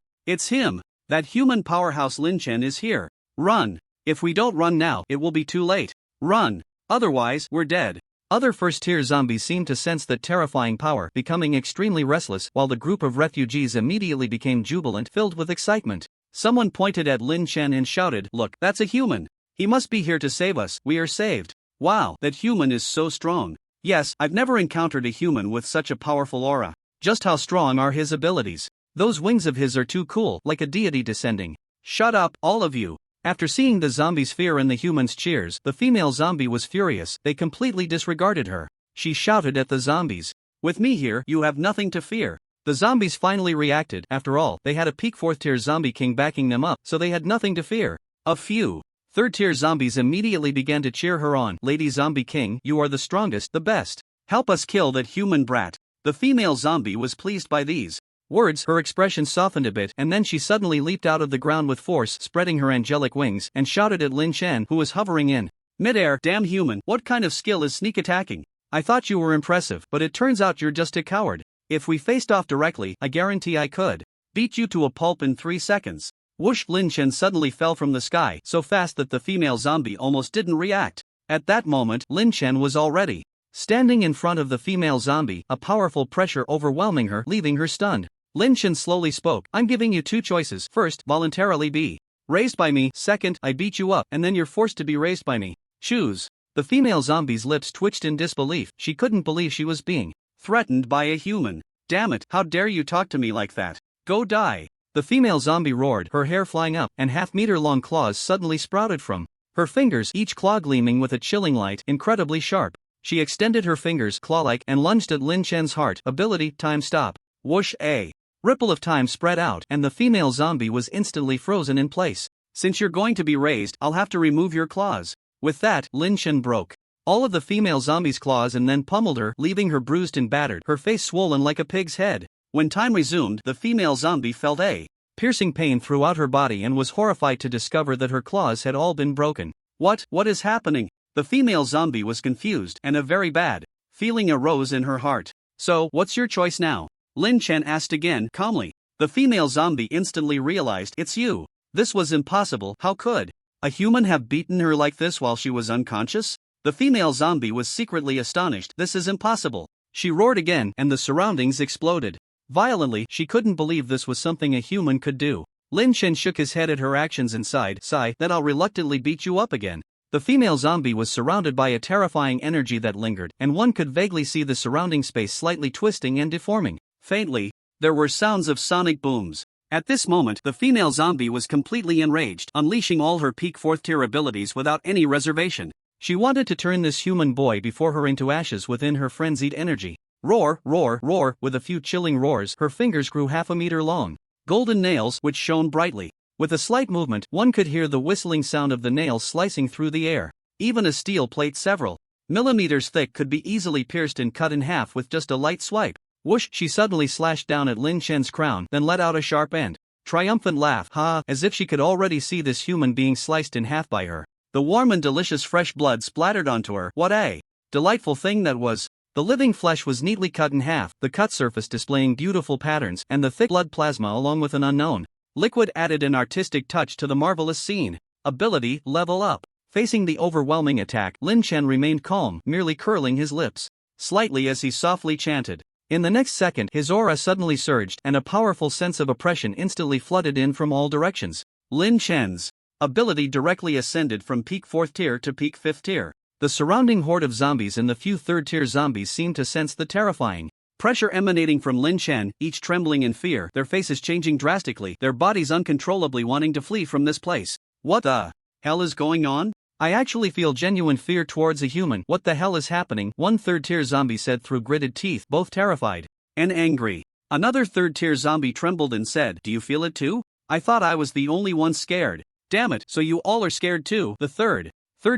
that human powerhouse Lin Chen is here. Run. If we don't run now, it will be too late. Run. Otherwise, we're dead. Other first-tier zombies seemed to sense that terrifying power, becoming extremely restless, while the group of refugees immediately became jubilant, filled with excitement. Someone pointed at Lin Chen and shouted, look, that's a human. He must be here to save us. We are saved. Wow, that human is so strong. Yes, I've never encountered a human with such a powerful aura. Just how strong are his abilities? Those wings of his are too cool, like a deity descending. Shut up, all of you. After seeing the zombies' fear and the humans' cheers, the female zombie was furious. They completely disregarded her. She shouted at the zombies, with me here, you have nothing to fear. The zombies finally reacted. After all, they had a peak 4th-tier zombie king backing them up, so they had nothing to fear. A few 3rd-tier zombies immediately began to cheer her on. Lady Zombie King, you are the strongest, the best. Help us kill that human brat. The female zombie was pleased by these words. Her expression softened a bit, and then she suddenly leaped out of the ground with force, spreading her angelic wings, and shouted at Lin Chen, who was hovering in mid-air, damn human, what kind of skill is sneak attacking? I thought you were impressive, but it turns out you're just a coward. If we faced off directly, I guarantee I could beat you to a pulp in 3 seconds. Whoosh! Lin Chen suddenly fell from the sky, so fast that the female zombie almost didn't react. At that moment, Lin Chen was already standing in front of the female zombie, a powerful pressure overwhelming her, leaving her stunned. Lin Chen slowly spoke, I'm giving you 2 choices. First, voluntarily be raised by me. Second, I beat you up, and then you're forced to be raised by me. Choose. The female zombie's lips twitched in disbelief. She couldn't believe she was being threatened by a human. Damn it, how dare you talk to me like that? Go die. The female zombie roared, her hair flying up, and half-meter-long claws suddenly sprouted from her fingers, each claw gleaming with a chilling light, incredibly sharp. She extended her fingers, claw-like, and lunged at Lin Chen's heart. Ability, time stop. Whoosh! A ripple of time spread out, and the female zombie was instantly frozen in place. Since you're going to be raised, I'll have to remove your claws. With that, Lin Chen broke all of the female zombie's claws and then pummeled her, leaving her bruised and battered, her face swollen like a pig's head. When time resumed, the female zombie felt a piercing pain throughout her body and was horrified to discover that her claws had all been broken. What is happening? The female zombie was confused, and a very bad feeling arose in her heart. So, what's your choice now? Lin Chen asked again, calmly. The female zombie instantly realized, it's you. This was impossible. How could a human have beaten her like this while she was unconscious? The female zombie was secretly astonished. This is impossible. She roared again, and the surroundings exploded. Violently, she couldn't believe this was something a human could do. Lin Chen shook his head at her actions and sighed, "That I'll reluctantly beat you up again." The female zombie was surrounded by a terrifying energy that lingered, and one could vaguely see the surrounding space slightly twisting and deforming. Faintly, there were sounds of sonic booms. At this moment, the female zombie was completely enraged, unleashing all her peak 4th tier abilities without any reservation. She wanted to turn this human boy before her into ashes within her frenzied energy. Roar, roar, roar, with a few chilling roars, her fingers grew half a meter long. Golden nails, which shone brightly. With a slight movement, one could hear the whistling sound of the nails slicing through the air. Even a steel plate several millimeters thick could be easily pierced and cut in half with just a light swipe. Whoosh! She suddenly slashed down at Lin Chen's crown, then let out a sharp and triumphant laugh, ha, as if she could already see this human being sliced in half by her. The warm and delicious fresh blood splattered onto her. What a delightful thing that was. The living flesh was neatly cut in half, the cut surface displaying beautiful patterns, and the thick blood plasma along with an unknown liquid added an artistic touch to the marvelous scene. Ability, level up. Facing the overwhelming attack, Lin Chen remained calm, merely curling his lips slightly as he softly chanted. In the next second, his aura suddenly surged, and a powerful sense of oppression instantly flooded in from all directions. Lin Chen's ability directly ascended from peak 4th tier to peak 5th tier. The surrounding horde of zombies and the few 3rd tier zombies seemed to sense the terrifying pressure emanating from Lin Chen, each trembling in fear, their faces changing drastically, their bodies uncontrollably wanting to flee from this place. What the hell is going on? I actually feel genuine fear towards a human. What the hell is happening? One 3rd tier zombie said through gritted teeth, both terrified and angry. Another 3rd tier zombie trembled and said, "Do you feel it too? I thought I was the only one scared." "Damn it, so you all are scared too?" The third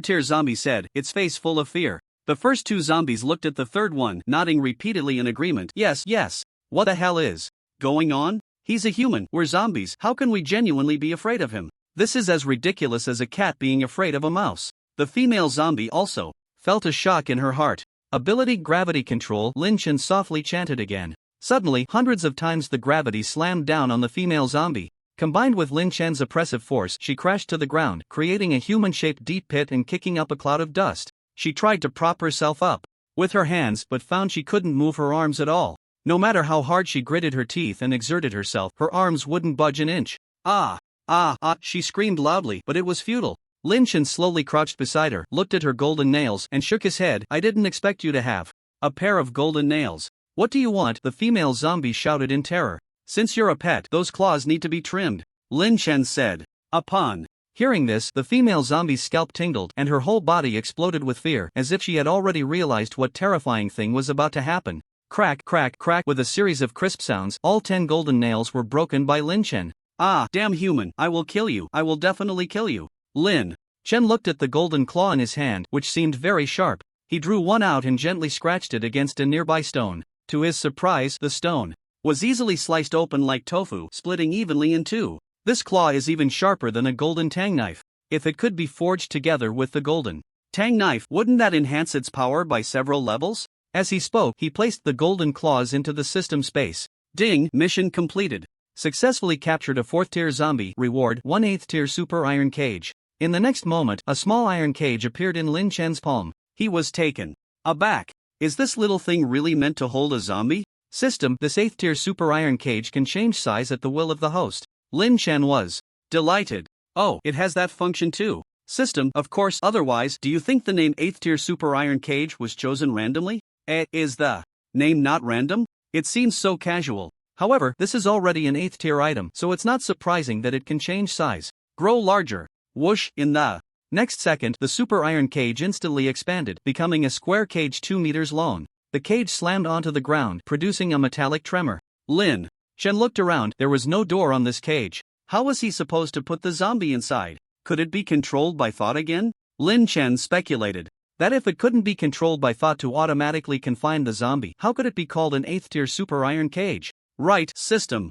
tier zombie said, its face full of fear. The first two zombies looked at the third one, nodding repeatedly in agreement. Yes. What the hell is going on? He's a human, we're zombies, how can we genuinely be afraid of him? This is as ridiculous as a cat being afraid of a mouse. The female zombie also felt a shock in her heart. Ability gravity control, Lin Chen softly chanted again. Suddenly, hundreds of times the gravity slammed down on the female zombie. Combined with Lin Chen's oppressive force, she crashed to the ground, creating a human-shaped deep pit and kicking up a cloud of dust. She tried to prop herself up with her hands but found she couldn't move her arms at all. No matter how hard she gritted her teeth and exerted herself, her arms wouldn't budge an inch. She screamed loudly, but it was futile. Lin Chen slowly crouched beside her, looked at her golden nails, and shook his head. "I didn't expect you to have a pair of golden nails. What do you want?" the female zombie shouted in terror. "Since you're a pet, those claws need to be trimmed," Lin Chen said. Upon hearing this, the female zombie's scalp tingled, and her whole body exploded with fear, as if she had already realized what terrifying thing was about to happen. Crack, crack, crack, with a series of crisp sounds, all 10 golden nails were broken by Lin Chen. "Ah, damn human, I will kill you, I will definitely kill you." Lin Chen looked at the golden claw in his hand, which seemed very sharp. He drew one out and gently scratched it against a nearby stone. To his surprise, the stone was easily sliced open like tofu, splitting evenly in two. This claw is even sharper than a golden tang knife. If it could be forged together with the golden tang knife, wouldn't that enhance its power by several levels? As he spoke, he placed the golden claws into the system space. Ding, mission completed. Successfully captured a 4th tier zombie. Reward, 1/8 tier super iron cage. In the next moment, a small iron cage appeared in Lin Chen's palm. He was taken aback. Is this little thing really meant to hold a zombie? System, this 8th tier super iron cage can change size at the will of the host. Lin Chen was delighted. Oh, it has that function too. System, of course, otherwise, do you think the name 8th tier super iron cage was chosen randomly? Is the name not random? It seems so casual. However, this is already an 8th tier item, so it's not surprising that it can change size. Grow larger. Whoosh, in the next second, the super iron cage instantly expanded, becoming a square cage 2 meters long. The cage slammed onto the ground, producing a metallic tremor. Lin Chen looked around. There was no door on this cage. How was he supposed to put the zombie inside? Could it be controlled by thought again? Lin Chen speculated that if it couldn't be controlled by thought to automatically confine the zombie, how could it be called an 8th tier super iron cage? Right, system.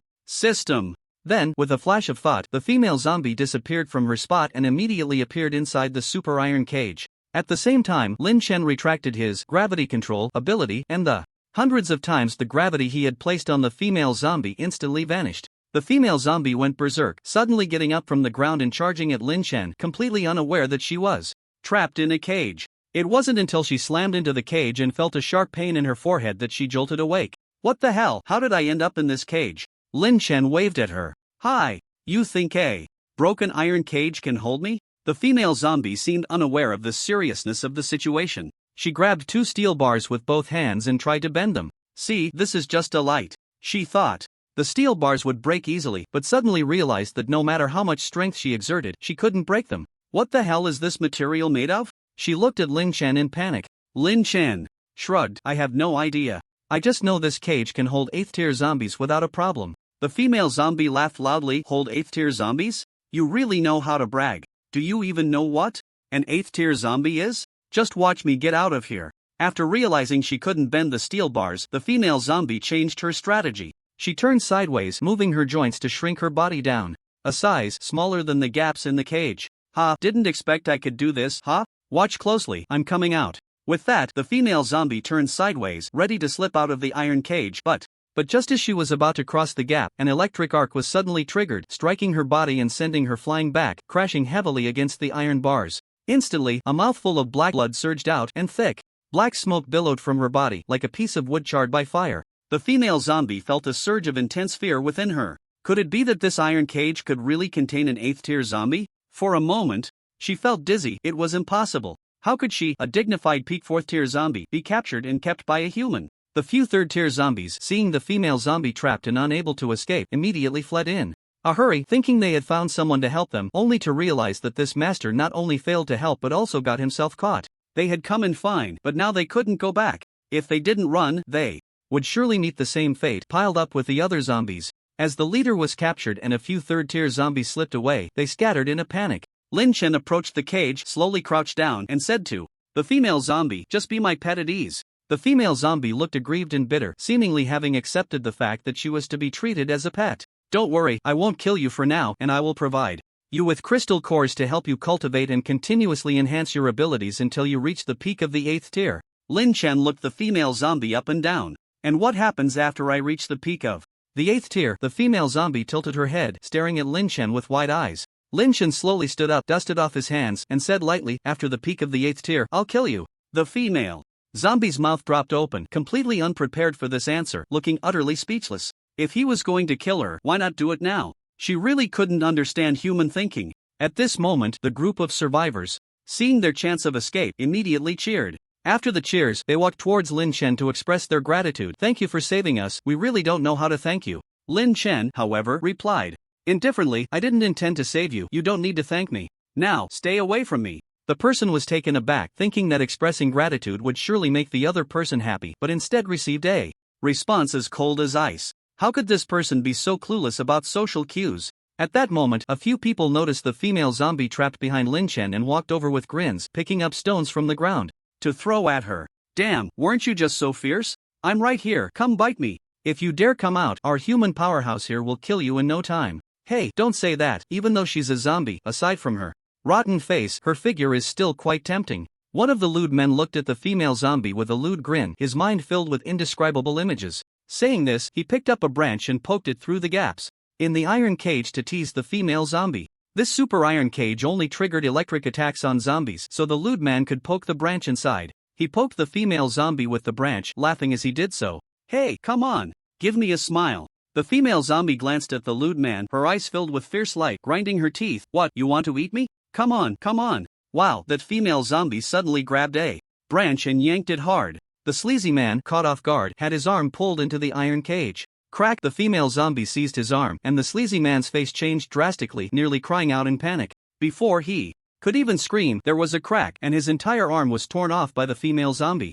Then, with a flash of thought, the female zombie disappeared from her spot and immediately appeared inside the super iron cage. At the same time, Lin Chen retracted his gravity control ability, and the hundreds of times the gravity he had placed on the female zombie instantly vanished. The female zombie went berserk, suddenly getting up from the ground and charging at Lin Chen, completely unaware that she was trapped in a cage. It wasn't until she slammed into the cage and felt a sharp pain in her forehead that she jolted awake. What the hell? How did I end up in this cage? Lin Chen waved at her. Hi, you think a broken iron cage can hold me? The female zombie seemed unaware of the seriousness of the situation. She grabbed 2 steel bars with both hands and tried to bend them. See, this is just a light, she thought. The steel bars would break easily, but suddenly realized that no matter how much strength she exerted, she couldn't break them. What the hell is this material made of? She looked at Lin Chen in panic. Lin Chen shrugged. I have no idea. I just know this cage can hold 8th tier zombies without a problem. The female zombie laughed loudly. Hold 8th tier zombies? You really know how to brag. Do you even know what an 8th tier zombie is? Just watch me get out of here. After realizing she couldn't bend the steel bars, the female zombie changed her strategy. She turned sideways, moving her joints to shrink her body down a size smaller than the gaps in the cage. Ha, didn't expect I could do this, huh? Watch closely, I'm coming out. With that, the female zombie turned sideways, ready to slip out of the iron cage, but just as she was about to cross the gap, an electric arc was suddenly triggered, striking her body and sending her flying back, crashing heavily against the iron bars. Instantly, a mouthful of black blood surged out, and thick black smoke billowed from her body, like a piece of wood charred by fire. The female zombie felt a surge of intense fear within her. Could it be that this iron cage could really contain an 8th tier zombie? For a moment, she felt dizzy. It was impossible. How could she, a dignified peak 4th tier zombie, be captured and kept by a human? The few 3rd tier zombies, seeing the female zombie trapped and unable to escape, immediately fled in a hurry, thinking they had found someone to help them, only to realize that this master not only failed to help but also got himself caught. They had come in fine, but now they couldn't go back. If they didn't run, they would surely meet the same fate, piled up with the other zombies. As the leader was captured and a few 3rd tier zombies slipped away, they scattered in a panic. Lin Chen approached the cage, slowly crouched down, and said to the female zombie, "Just be my pet at ease." The female zombie looked aggrieved and bitter, seemingly having accepted the fact that she was to be treated as a pet. "Don't worry, I won't kill you for now, and I will provide you with crystal cores to help you cultivate and continuously enhance your abilities until you reach the peak of the 8th tier. Lin Chen looked the female zombie up and down. "And what happens after I reach the peak of the 8th tier?" The female zombie tilted her head, staring at Lin Chen with wide eyes. Lin Chen slowly stood up, dusted off his hands, and said lightly, "After the peak of the 8th tier, I'll kill you." The female zombie's mouth dropped open, completely unprepared for this answer, looking utterly speechless. If he was going to kill her, why not do it now? She really couldn't understand human thinking. At this moment, the group of survivors, seeing their chance of escape, immediately cheered. After the cheers, they walked towards Lin Chen to express their gratitude. "Thank you for saving us, we really don't know how to thank you." Lin Chen, however, replied indifferently, "I didn't intend to save you, you don't need to thank me. Now, stay away from me." The person was taken aback, thinking that expressing gratitude would surely make the other person happy, but instead received a response as cold as ice. How could this person be so clueless about social cues? At that moment, a few people noticed the female zombie trapped behind Lin Chen and walked over with grins, picking up stones from the ground to throw at her. "Damn, weren't you just so fierce? I'm right here, come bite me. If you dare come out, our human powerhouse here will kill you in no time." Hey, don't say that. Even though she's a zombie, aside from her rotten face, her figure is still quite tempting. One of the lewd men looked at the female zombie with a lewd grin, his mind filled with indescribable images. Saying this, he picked up a branch and poked it through the gaps in the iron cage to tease the female zombie. This super iron cage only triggered electric attacks on zombies, so the lewd man could poke the branch inside. He poked the female zombie with the branch, laughing as he did so. "Hey, come on, give me a smile." The female zombie glanced at the lewd man, her eyes filled with fierce light, grinding her teeth. "What, you want to eat me? Come on, come on." Wow, that female zombie suddenly grabbed a branch and yanked it hard. The sleazy man, caught off guard, had his arm pulled into the iron cage. Crack! The female zombie seized his arm, and the sleazy man's face changed drastically, nearly crying out in panic. Before he could even scream, there was a crack, and his entire arm was torn off by the female zombie.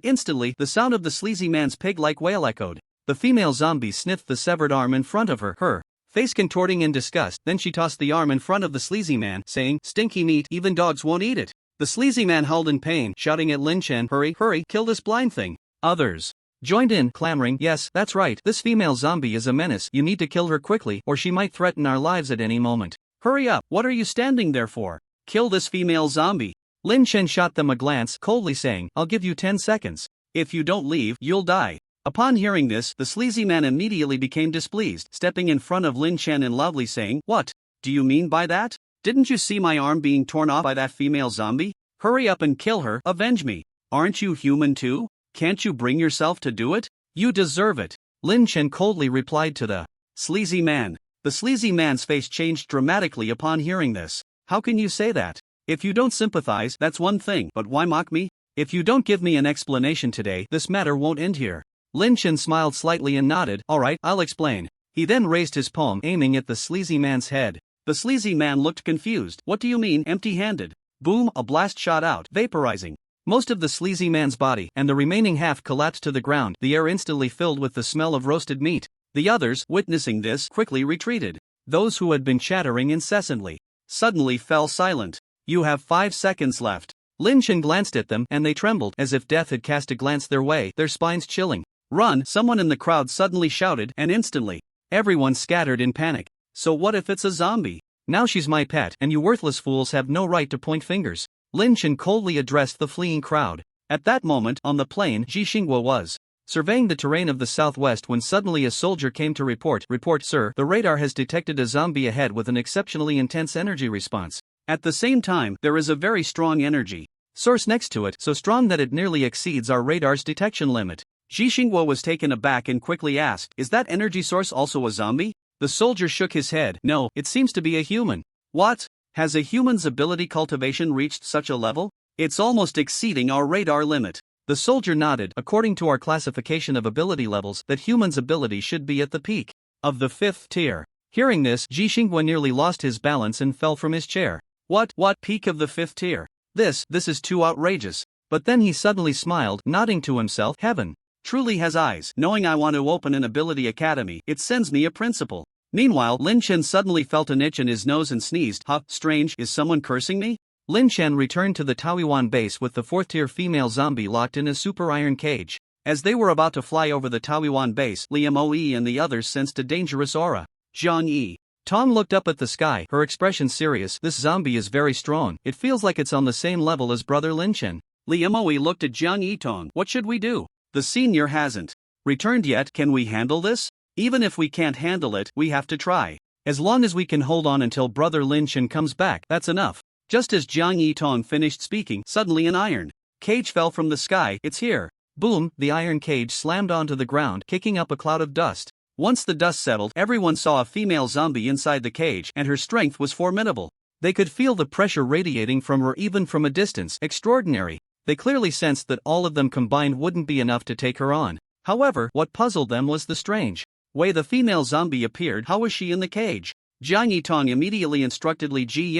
Instantly, the sound of the sleazy man's pig-like wail echoed. The female zombie sniffed the severed arm in front of her face contorting in disgust. Then she tossed the arm in front of the sleazy man, saying, "Stinky meat, even dogs won't eat it." The sleazy man howled in pain, shouting at Lin Chen, "Hurry, hurry, kill this blind thing." Others joined in, clamoring, "Yes, that's right, this female zombie is a menace, you need to kill her quickly, or she might threaten our lives at any moment. Hurry up, what are you standing there for? Kill this female zombie." Lin Chen shot them a glance, coldly saying, "I'll give you 10 seconds. If you don't leave, you'll die." Upon hearing this, the sleazy man immediately became displeased, stepping in front of Lin Chen and loudly saying, "What do you mean by that? Didn't you see my arm being torn off by that female zombie? Hurry up and kill her, avenge me. Aren't you human too? Can't you bring yourself to do it? You deserve it. Lin Chen coldly replied to the sleazy man. The sleazy man's face changed dramatically upon hearing this. How can you say that? If you don't sympathize, that's one thing, but why mock me? If you don't give me an explanation today, this matter won't end here. Lin Chen smiled slightly and nodded. Alright, I'll explain. He then raised his palm, aiming at the sleazy man's head. The sleazy man looked confused. What do you mean, empty-handed? Boom, a blast shot out, vaporizing most of the sleazy man's body, and the remaining half collapsed to the ground, the air instantly filled with the smell of roasted meat. The others, witnessing this, quickly retreated. Those who had been chattering incessantly suddenly fell silent. You have 5 seconds left. Lin Chen glanced at them, and they trembled, as if death had cast a glance their way, their spines chilling. Run! Someone in the crowd suddenly shouted, and instantly, everyone scattered in panic. So what if it's a zombie? Now she's my pet, and you worthless fools have no right to point fingers. Lin Chen coldly addressed the fleeing crowd. At that moment, on the plain, Ji Xinghua was surveying the terrain of the southwest when suddenly a soldier came to report. Report, sir, the radar has detected a zombie ahead with an exceptionally intense energy response. At the same time, there is a very strong energy source next to it, so strong that it nearly exceeds our radar's detection limit. Ji Xinghua was taken aback and quickly asked, is that energy source also a zombie? The soldier shook his head. No, it seems to be a human. What? Has a human's ability cultivation reached such a level? It's almost exceeding our radar limit. The soldier nodded. According to our classification of ability levels, that human's ability should be at the peak of the 5th tier. Hearing this, Ji Xinghua nearly lost his balance and fell from his chair. What peak of the 5th tier? This is too outrageous. But then he suddenly smiled, nodding to himself. Heaven truly has eyes. Knowing I want to open an ability academy, it sends me a principal. Meanwhile, Lin Chen suddenly felt an itch in his nose and sneezed. Huh, strange, is someone cursing me? Lin Chen returned to the Taoyuan base with the 4th-tier female zombie locked in a super iron cage. As they were about to fly over the Taoyuan base, Li Moe and the others sensed a dangerous aura. Zhang Yi. Tong looked up at the sky, her expression serious. This zombie is very strong. It feels like it's on the same level as brother Lin Chen. Li Moe looked at Zhang Yi. Tong, what should we do? The senior hasn't returned yet. Can we handle this? Even if we can't handle it, we have to try. As long as we can hold on until brother Lin Chen comes back, that's enough. Just as Jiang Yitong finished speaking, suddenly an iron cage fell from the sky. It's here. Boom, the iron cage slammed onto the ground, kicking up a cloud of dust. Once the dust settled, everyone saw a female zombie inside the cage, and her strength was formidable. They could feel the pressure radiating from her even from a distance. Extraordinary. They clearly sensed that all of them combined wouldn't be enough to take her on. However, what puzzled them was the strange way the female zombie appeared. How was she in the cage? Jiang Yitong immediately instructed Li Ji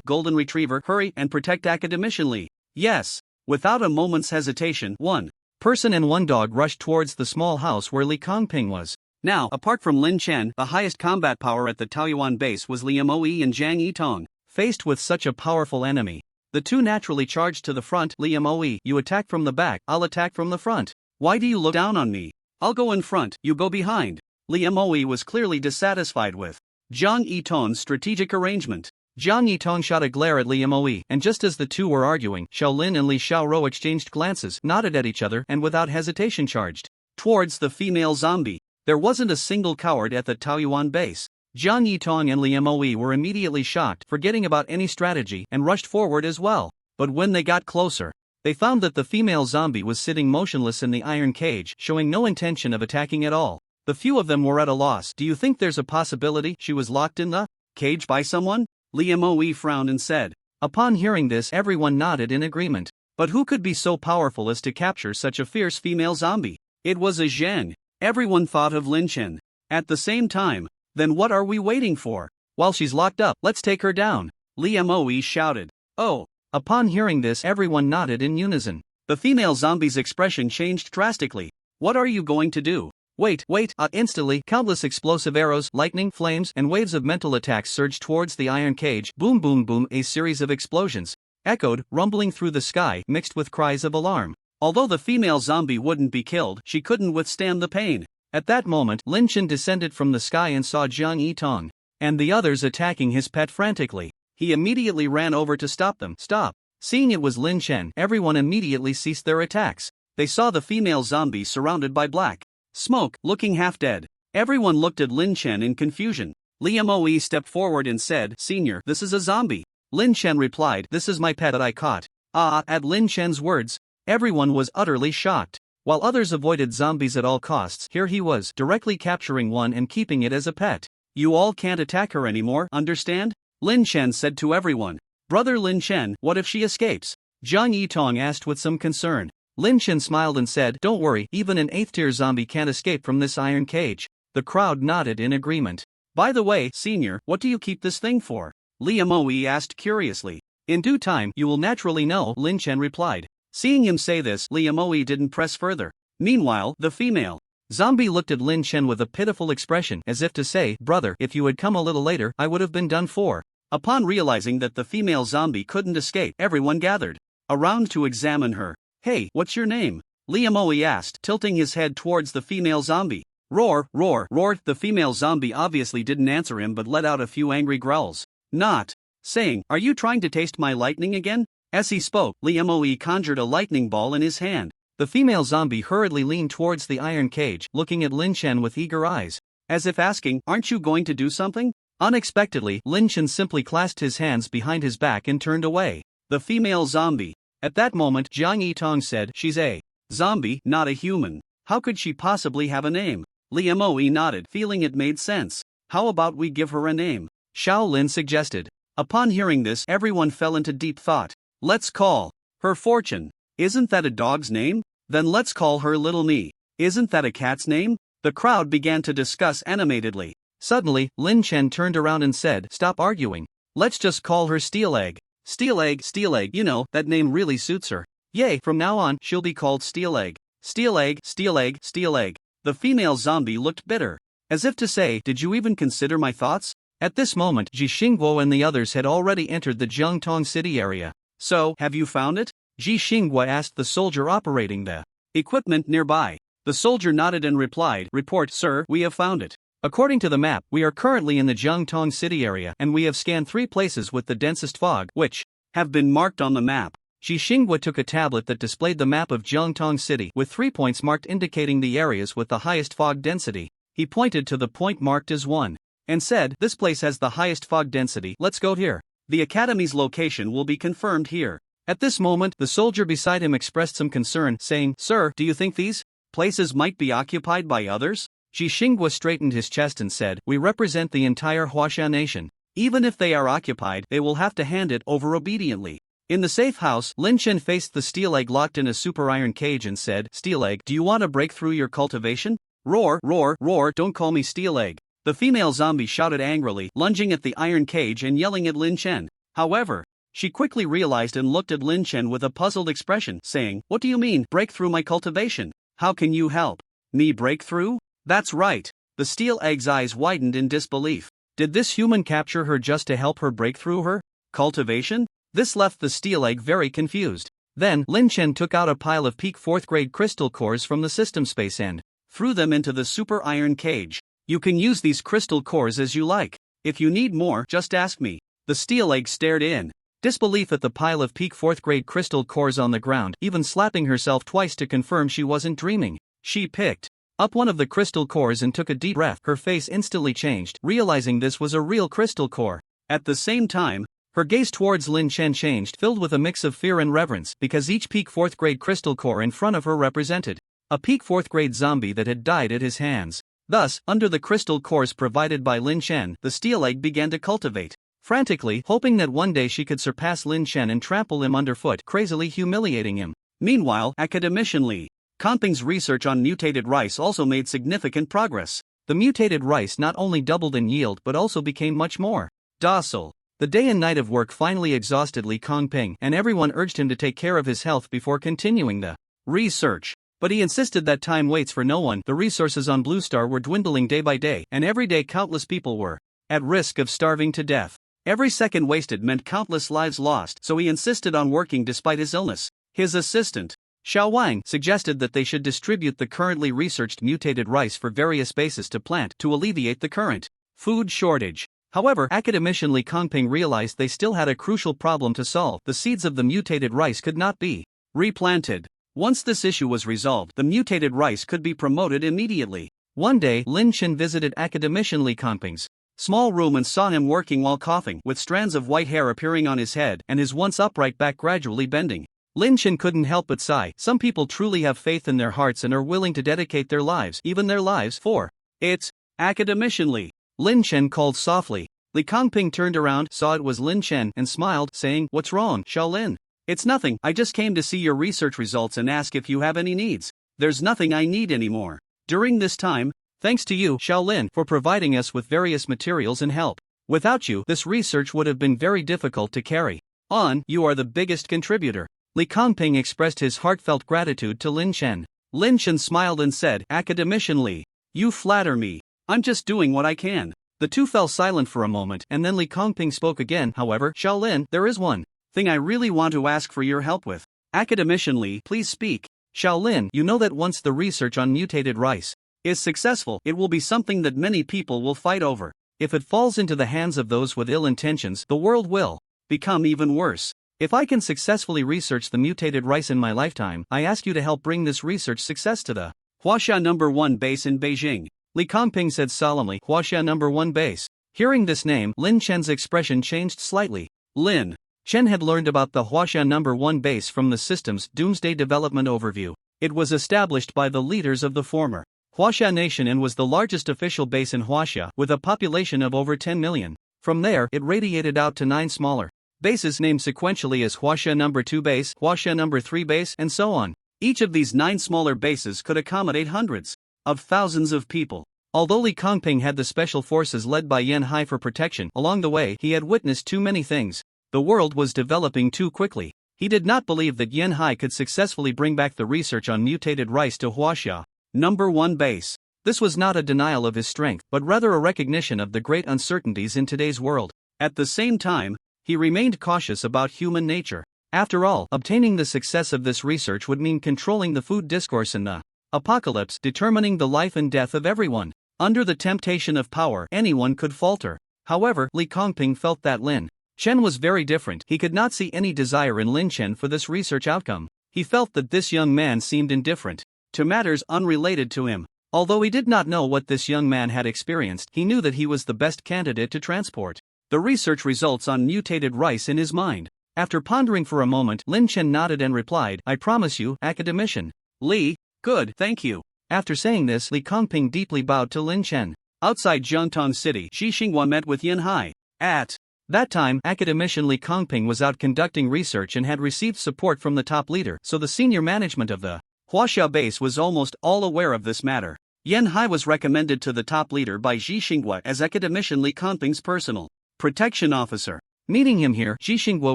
Golden Retriever, hurry and protect Academician Li. Yes. Without a moment's hesitation, one person and one dog rushed towards the small house where Li Kongping was. Now, apart from Lin Chen, the highest combat power at the Taoyuan base was Li Moe and Jiang Yitong. Faced with such a powerful enemy, the two naturally charged to the front. Li Moe, you attack from the back, I'll attack from the front. Why do you look down on me? I'll go in front, you go behind. Li Moe was clearly dissatisfied with Jiang Yitong's strategic arrangement. Jiang Yitong shot a glare at Li Moe, and just as the two were arguing, Xiaolin and Li Xiaoro exchanged glances, nodded at each other, and without hesitation charged towards the female zombie. There wasn't a single coward at the Taoyuan base. Jiang Yitong and Li Moe were immediately shocked, forgetting about any strategy, and rushed forward as well. But when they got closer, they found that the female zombie was sitting motionless in the iron cage, showing no intention of attacking at all. The few of them were at a loss. Do you think there's a possibility she was locked in the cage by someone? Li Moe frowned and said. Upon hearing this, everyone nodded in agreement. But who could be so powerful as to capture such a fierce female zombie? It was a Zheng. Everyone thought of Lin Chen. At the same time, then what are we waiting for? While she's locked up, let's take her down. Li Moe shouted. Oh. Upon hearing this, everyone nodded in unison. The female zombie's expression changed drastically. What are you going to do? Wait, instantly, countless explosive arrows, lightning, flames, and waves of mental attacks surged towards the iron cage. Boom, boom, boom, a series of explosions echoed, rumbling through the sky, mixed with cries of alarm. Although the female zombie wouldn't be killed, she couldn't withstand the pain. At that moment, Lin Chen descended from the sky and saw Jiang Yitong and the others attacking his pet frantically. He immediately ran over to stop them. Stop. Seeing it was Lin Chen, everyone immediately ceased their attacks. They saw the female zombie surrounded by black smoke, looking half dead. Everyone looked at Lin Chen in confusion. Li Moe stepped forward and said, Senior, this is a zombie. Lin Chen replied, "This is my pet that I caught." At Lin Chen's words, everyone was utterly shocked. While others avoided zombies at all costs, here he was, directly capturing one and keeping it as a pet. "You all can't attack her anymore, understand?" Lin Chen said to everyone. "Brother Lin Chen, what if she escapes?" Zhang Yitong asked with some concern. Lin Chen smiled and said, "Don't worry, even an 8th-tier zombie can't escape from this iron cage." The crowd nodded in agreement. "By the way, senior, what do you keep this thing for?" Liamoe asked curiously. "In due time, you will naturally know," Lin Chen replied. Seeing him say this, Liamoe didn't press further. Meanwhile, the female zombie looked at Lin Chen with a pitiful expression, as if to say, "Brother, if you had come a little later, I would have been done for." Upon realizing that the female zombie couldn't escape, everyone gathered around to examine her. "Hey, what's your name?" Liamoe asked, tilting his head towards the female zombie. "Roar, roar, roar." The female zombie obviously didn't answer him but let out a few angry growls. Not saying, "Are you trying to taste my lightning again?" As he spoke, Liamoe conjured a lightning ball in his hand. The female zombie hurriedly leaned towards the iron cage, looking at Lin Chen with eager eyes, as if asking, "Aren't you going to do something?" Unexpectedly, Lin Chen simply clasped his hands behind his back and turned away. The female zombie. At that moment, Zhang Yitong said, "She's a zombie, not a human. How could she possibly have a name?" Liamoe nodded, feeling it made sense. "How about we give her a name?" Shaolin suggested. Upon hearing this, everyone fell into deep thought. "Let's call her Fortune. Isn't that a dog's name? Then let's call her Little Me. Isn't that a cat's name?" The crowd began to discuss animatedly. Suddenly, Lin Chen turned around and said, "Stop arguing. Let's just call her Steel Egg." Steel Egg, you know, that name really suits her. Yay, from now on, she'll be called Steel Egg. Steel Egg, Steel Egg, Steel Egg. The female zombie looked bitter, as if to say, "Did you even consider my thoughts?" At this moment, Ji Xingguo and the others had already entered the Jiangtong City area. "So, have you found it?" Ji Xingguo asked the soldier operating the equipment nearby. The soldier nodded and replied, "Report, sir, we have found it. According to the map, we are currently in the Jiangtong City area and we have scanned 3 places with the densest fog, which have been marked on the map." Ji Xingguo took a tablet that displayed the map of Jiangtong City with 3 points marked indicating the areas with the highest fog density. He pointed to the point marked as 1 and said, "This place has the highest fog density, let's go here. The academy's location will be confirmed here." At this moment, the soldier beside him expressed some concern, saying, "Sir, do you think these places might be occupied by others?" Ji Xingguo straightened his chest and said, "We represent the entire Huaxia nation. Even if they are occupied, they will have to hand it over obediently." In the safe house, Lin Chen faced the Steel Egg locked in a super iron cage and said, "Steel Egg, do you want to break through your cultivation?" "Roar, roar, roar, don't call me Steel Egg." The female zombie shouted angrily, lunging at the iron cage and yelling at Lin Chen. However, she quickly realized and looked at Lin Chen with a puzzled expression, saying, "What do you mean, break through my cultivation? How can you help me break through?" "That's right." The Steel Egg's eyes widened in disbelief. Did this human capture her just to help her break through her cultivation? This left the Steel Egg very confused. Then, Lin Chen took out a pile of peak 4th grade crystal cores from the system space and threw them into the super iron cage. "You can use these crystal cores as you like. If you need more, just ask me." The Steel Egg stared in disbelief at the pile of peak 4th grade crystal cores on the ground, even slapping herself twice to confirm she wasn't dreaming. She picked up one of the crystal cores and took a deep breath. Her face instantly changed, realizing this was a real crystal core. At the same time, her gaze towards Lin Chen changed, filled with a mix of fear and reverence, because each peak 4th grade crystal core in front of her represented a peak 4th grade zombie that had died at his hands. Thus, under the crystal cores provided by Lin Chen, the Steel Egg began to cultivate frantically, hoping that one day she could surpass Lin Chen and trample him underfoot, crazily humiliating him. Meanwhile, academician Li Confing's research on mutated rice also made significant progress. The mutated rice not only doubled in yield but also became much more docile. The day and night of work finally exhausted Li Confing, and everyone urged him to take care of his health before continuing the research. But he insisted that time waits for no one. The resources on Blue Star were dwindling day by day, and every day countless people were at risk of starving to death. Every second wasted meant countless lives lost, so he insisted on working despite his illness. His assistant, Xiao Wang, suggested that they should distribute the currently researched mutated rice for various bases to plant to alleviate the current food shortage. However, academician Li Confing realized they still had a crucial problem to solve. The seeds of the mutated rice could not be replanted. Once this issue was resolved, the mutated rice could be promoted immediately. One day, Lin Chen visited academician Li Confing's small room and saw him working while coughing, with strands of white hair appearing on his head and his once upright back gradually bending. Lin Chen couldn't help but sigh. Some people truly have faith in their hearts and are willing to dedicate their lives, even their lives, for it's academician Li. Lin Chen called softly. Li Kongping turned around, saw it was Lin Chen, and smiled, saying, "What's wrong, Shaolin?" "It's nothing, I just came to see your research results and ask if you have any needs." "There's nothing I need anymore. During this time, thanks to you, Shaolin, for providing us with various materials and help. Without you, this research would have been very difficult to carry on. You are the biggest contributor." Li Kongping expressed his heartfelt gratitude to Lin Chen. Lin Chen smiled and said, "Academician Li, you flatter me. I'm just doing what I can." The two fell silent for a moment, and then Li Kongping spoke again. "However, Shaolin, there is one thing I really want to ask for your help with." "Academician Li, please speak." "Shaolin, you know that once the research on mutated rice is successful, it will be something that many people will fight over. If it falls into the hands of those with ill intentions, the world will become even worse. If I can successfully research the mutated rice in my lifetime, I ask you to help bring this research success to the Huaxia No. 1 base in Beijing." Li Kongping said solemnly, "Huaxia No. 1 base." Hearing this name, Lin Chen's expression changed slightly. Lin Chen had learned about the Huaxia No. 1 base from the system's Doomsday Development Overview. It was established by the leaders of the former Huaxia nation and was the largest official base in Huaxia, with a population of over 10 million. From there, it radiated out to 9 smaller bases named sequentially as Huaxia No. 2 base, Huaxia No. 3 base, and so on. Each of these 9 smaller bases could accommodate hundreds of thousands of people. Although Li Kongping had the special forces led by Yan Hai for protection, along the way he had witnessed too many things. The world was developing too quickly. He did not believe that Yan Hai could successfully bring back the research on mutated rice to Huaxia No. 1 base. This was not a denial of his strength, but rather a recognition of the great uncertainties in today's world. At the same time, he remained cautious about human nature. After all, obtaining the success of this research would mean controlling the food discourse in the apocalypse, determining the life and death of everyone. Under the temptation of power, anyone could falter. However, Li Kongping felt that Lin Chen was very different. He could not see any desire in Lin Chen for this research outcome. He felt that this young man seemed indifferent to matters unrelated to him. Although he did not know what this young man had experienced, he knew that he was the best candidate to transport the research results on mutated rice in his mind. After pondering for a moment, Lin Chen nodded and replied, "I promise you, academician Li." "Good, thank you." After saying this, Li Kongping deeply bowed to Lin Chen. Outside Jiangtong City, Xi Xinghua met with Yan Hai. At that time, academician Li Kongping was out conducting research and had received support from the top leader, so the senior management of the Huaxia base was almost all aware of this matter. Yan Hai was recommended to the top leader by Xi Xinghua as academician Li Kongping's personal protection officer. Meeting him here, Xi Xinghua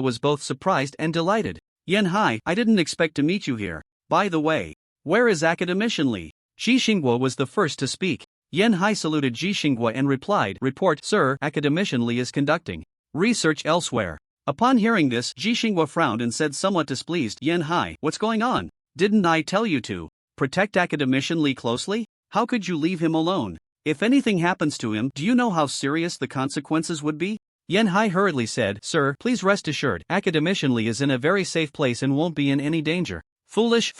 was both surprised and delighted. "Yan Hai, I didn't expect to meet you here. By the way, where is academician Li?" Xi Xinghua was the first to speak. Yan Hai saluted Xi Xinghua and replied, "Report, sir, academician Li is conducting research elsewhere." Upon hearing this, Xi Xinghua frowned and said somewhat displeased, "Yan Hai, what's going on? Didn't I tell you to protect academician Li closely? How could you leave him alone? If anything happens to him, do you know how serious the consequences would be?" Yan Hai hurriedly said, "Sir, please rest assured, academician Li is in a very safe place and won't be in any danger." Foolish.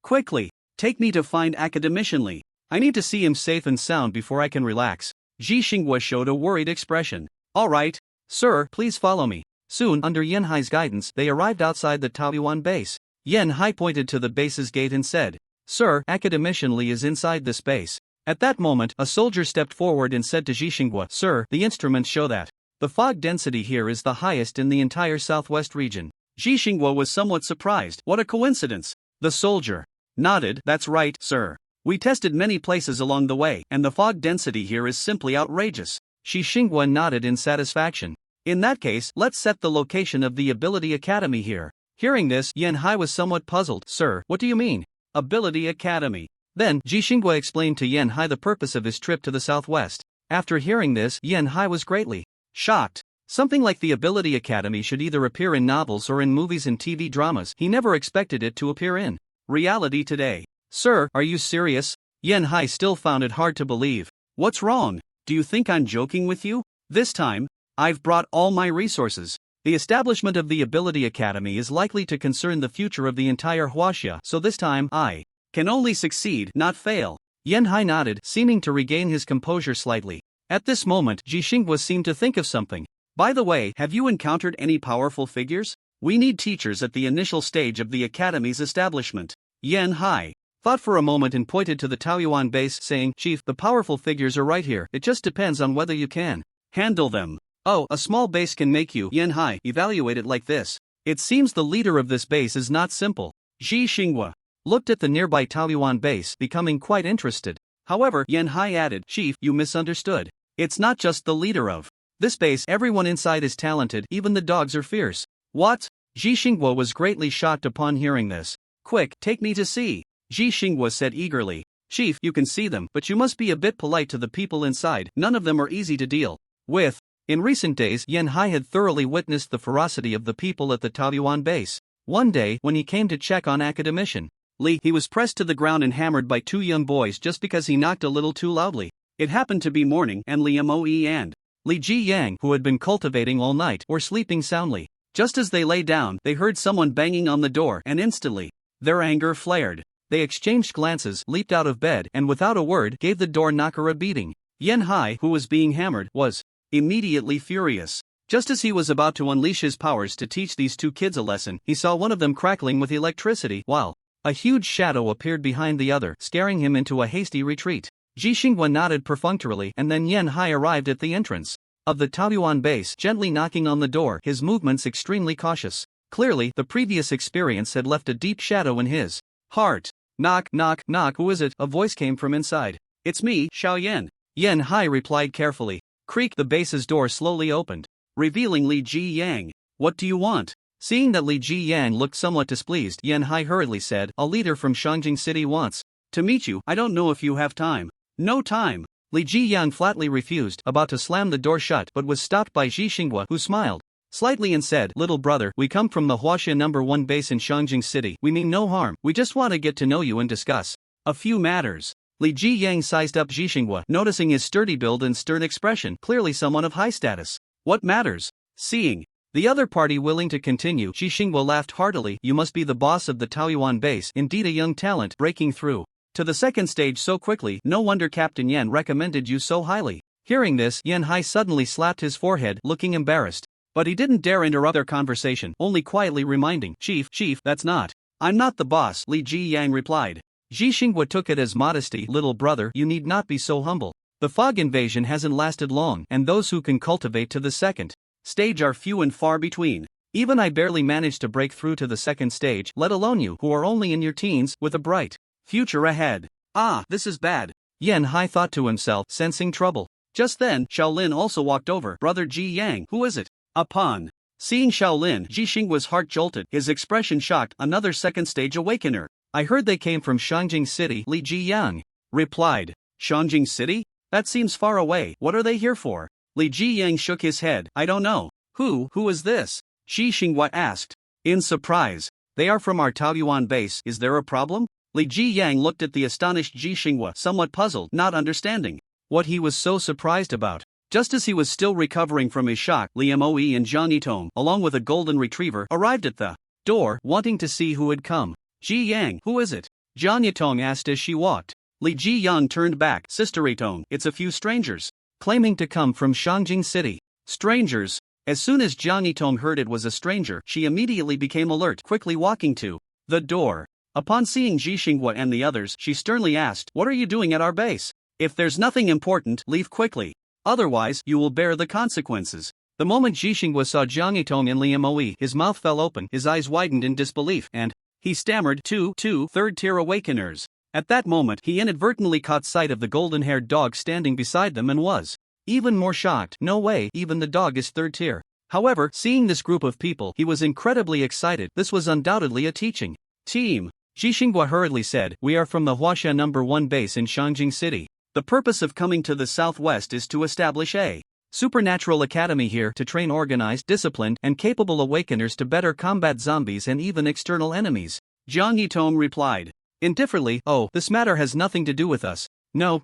Quickly, take me to find academician Li. I need to see him safe and sound before I can relax." Xi Xinghua showed a worried expression. "All right, sir, please follow me." Soon, under Yan Hai's guidance, they arrived outside the Taoyuan base. Yan Hai pointed to the base's gate and said, "Sir, academician Li is inside this base." At that moment, a soldier stepped forward and said to Xi Xinghua, "Sir, the instruments show that the fog density here is the highest in the entire southwest region." Xi Xinghua was somewhat surprised. What a coincidence! The soldier nodded. "That's right, sir. We tested many places along the way, and the fog density here is simply outrageous." Xi Xinghua nodded in satisfaction. "In that case, let's set the location of the Ability Academy here." Hearing this, Yan Hai was somewhat puzzled. "Sir, what do you mean? Ability Academy?" Then, Xi Xinghua explained to Yan Hai the purpose of his trip to the southwest. After hearing this, Yan Hai was greatly shocked. Something like the Ability Academy should either appear in novels or in movies and TV dramas. He never expected it to appear in reality today. "Sir, are you serious?" Yan Hai still found it hard to believe. "What's wrong? Do you think I'm joking with you? This time, I've brought all my resources. The establishment of the Ability Academy is likely to concern the future of the entire Huaxia, so this time I can only succeed, not fail." Yan Hai nodded, seeming to regain his composure slightly. At this moment, Ji Xinghua seemed to think of something. By the way, have you encountered any powerful figures? We need teachers at the initial stage of the academy's establishment. Yan Hai thought for a moment and pointed to the Taoyuan base, saying, Chief, the powerful figures are right here. It just depends on whether you can handle them. Oh, a small base can make you, Yan Hai, evaluate it like this. It seems the leader of this base is not simple. Ji Xinghua looked at the nearby Taoyuan base, becoming quite interested. However, Yan Hai added, Chief, you misunderstood. It's not just the leader of this base, everyone inside is talented, even the dogs are fierce. What? Ji Xinghua was greatly shocked upon hearing this. Quick, take me to see. Ji Xinghua said eagerly. Chief, you can see them, but you must be a bit polite to the people inside, none of them are easy to deal with. In recent days, Yan Hai had thoroughly witnessed the ferocity of the people at the Taoyuan base. One day, when he came to check on academician Li, he was pressed to the ground and hammered by two young boys just because he knocked a little too loudly. It happened to be morning, and Li Moe and Li Ji Yang, who had been cultivating all night, were sleeping soundly. Just as they lay down, they heard someone banging on the door, and instantly, their anger flared. They exchanged glances, leaped out of bed, and without a word, gave the door knocker a beating. Yan Hai, who was being hammered, was immediately furious. Just as he was about to unleash his powers to teach these two kids a lesson, he saw one of them crackling with electricity, while a huge shadow appeared behind the other, scaring him into a hasty retreat. Ji Xinghua nodded perfunctorily, and then Yan Hai arrived at the entrance of the Taoyuan base, gently knocking on the door, his movements extremely cautious. Clearly, the previous experience had left a deep shadow in his heart. Knock, knock, knock, who is it? A voice came from inside. It's me, Xiaoyan. Yan Hai replied carefully. Creak, the base's door slowly opened, revealing Li Ji Yang. What do you want? Seeing that Li Ji Yang looked somewhat displeased, Yan Hai hurriedly said, a leader from Shangjing City wants to meet you. I don't know if you have time. No time. Li Ji Yang flatly refused, about to slam the door shut, but was stopped by Ji Xinghua, who smiled slightly and said, little brother, we come from the Huaxia No. 1 base in Shangjing City. We mean no harm, we just want to get to know you and discuss a few matters. Li Ji Yang sized up Ji Xinghua, noticing his sturdy build and stern expression, clearly someone of high status. What matters? Seeing the other party willing to continue, Ji Xinghua laughed heartily. You must be the boss of the Taoyuan base, indeed a young talent, breaking through to the second stage so quickly, no wonder Captain Yan recommended you so highly. Hearing this, Yan Hai suddenly slapped his forehead, looking embarrassed. But he didn't dare interrupt their conversation, only quietly reminding, Chief, that's not. I'm not the boss, Li Ji Yang replied. Ji Xinghua took it as modesty. Little brother, you need not be so humble. The fog invasion hasn't lasted long, and those who can cultivate to the second stage are few and far between. Even I barely managed to break through to the second stage, let alone you, who are only in your teens, with a bright future ahead. Ah, this is bad. Yan Hai thought to himself, sensing trouble. Just then, Shaolin also walked over. Brother Ji Yang, who is it? Upon seeing Shaolin, Ji Xinghua's heart jolted, his expression shocked. Another second stage awakener. I heard they came from Shangjing City, Li Ji Yang replied. Shangjing City? That seems far away, what are they here for? Li Ji Yang shook his head. I don't know. Who is this? Ji Xinghua asked, in surprise. They are from our Taoyuan base, is there a problem? Li Ji Yang looked at the astonished Ji Xinghua, somewhat puzzled, not understanding what he was so surprised about. Just as he was still recovering from his shock, Li Moe and Zhang Yitong, along with a golden retriever, arrived at the door, wanting to see who had come. Ji Yang, who is it? Zhang Yitong asked as she walked. Li Ji Yang turned back. Sister Yitong, it's a few strangers, claiming to come from Shangjing City. Strangers? As soon as Zhang Yitong heard it was a stranger, she immediately became alert, quickly walking to the door. Upon seeing Ji Xinghua and the others, she sternly asked, what are you doing at our base? If there's nothing important, leave quickly. Otherwise, you will bear the consequences. The moment Ji Xinghua saw Zhang Yitong and Li Moe, his mouth fell open, his eyes widened in disbelief, and he stammered, two third-tier awakeners. At that moment, he inadvertently caught sight of the golden-haired dog standing beside them and was even more shocked. No way, even the dog is third tier. However, seeing this group of people, he was incredibly excited. This was undoubtedly a teaching team. Ji Xinghua hurriedly said, we are from the Huaxia No. 1 base in Shangjing City. The purpose of coming to the southwest is to establish a supernatural academy here to train organized, disciplined, and capable awakeners to better combat zombies and even external enemies. Zhang Yitong replied indifferently, oh, this matter has nothing to do with us. No,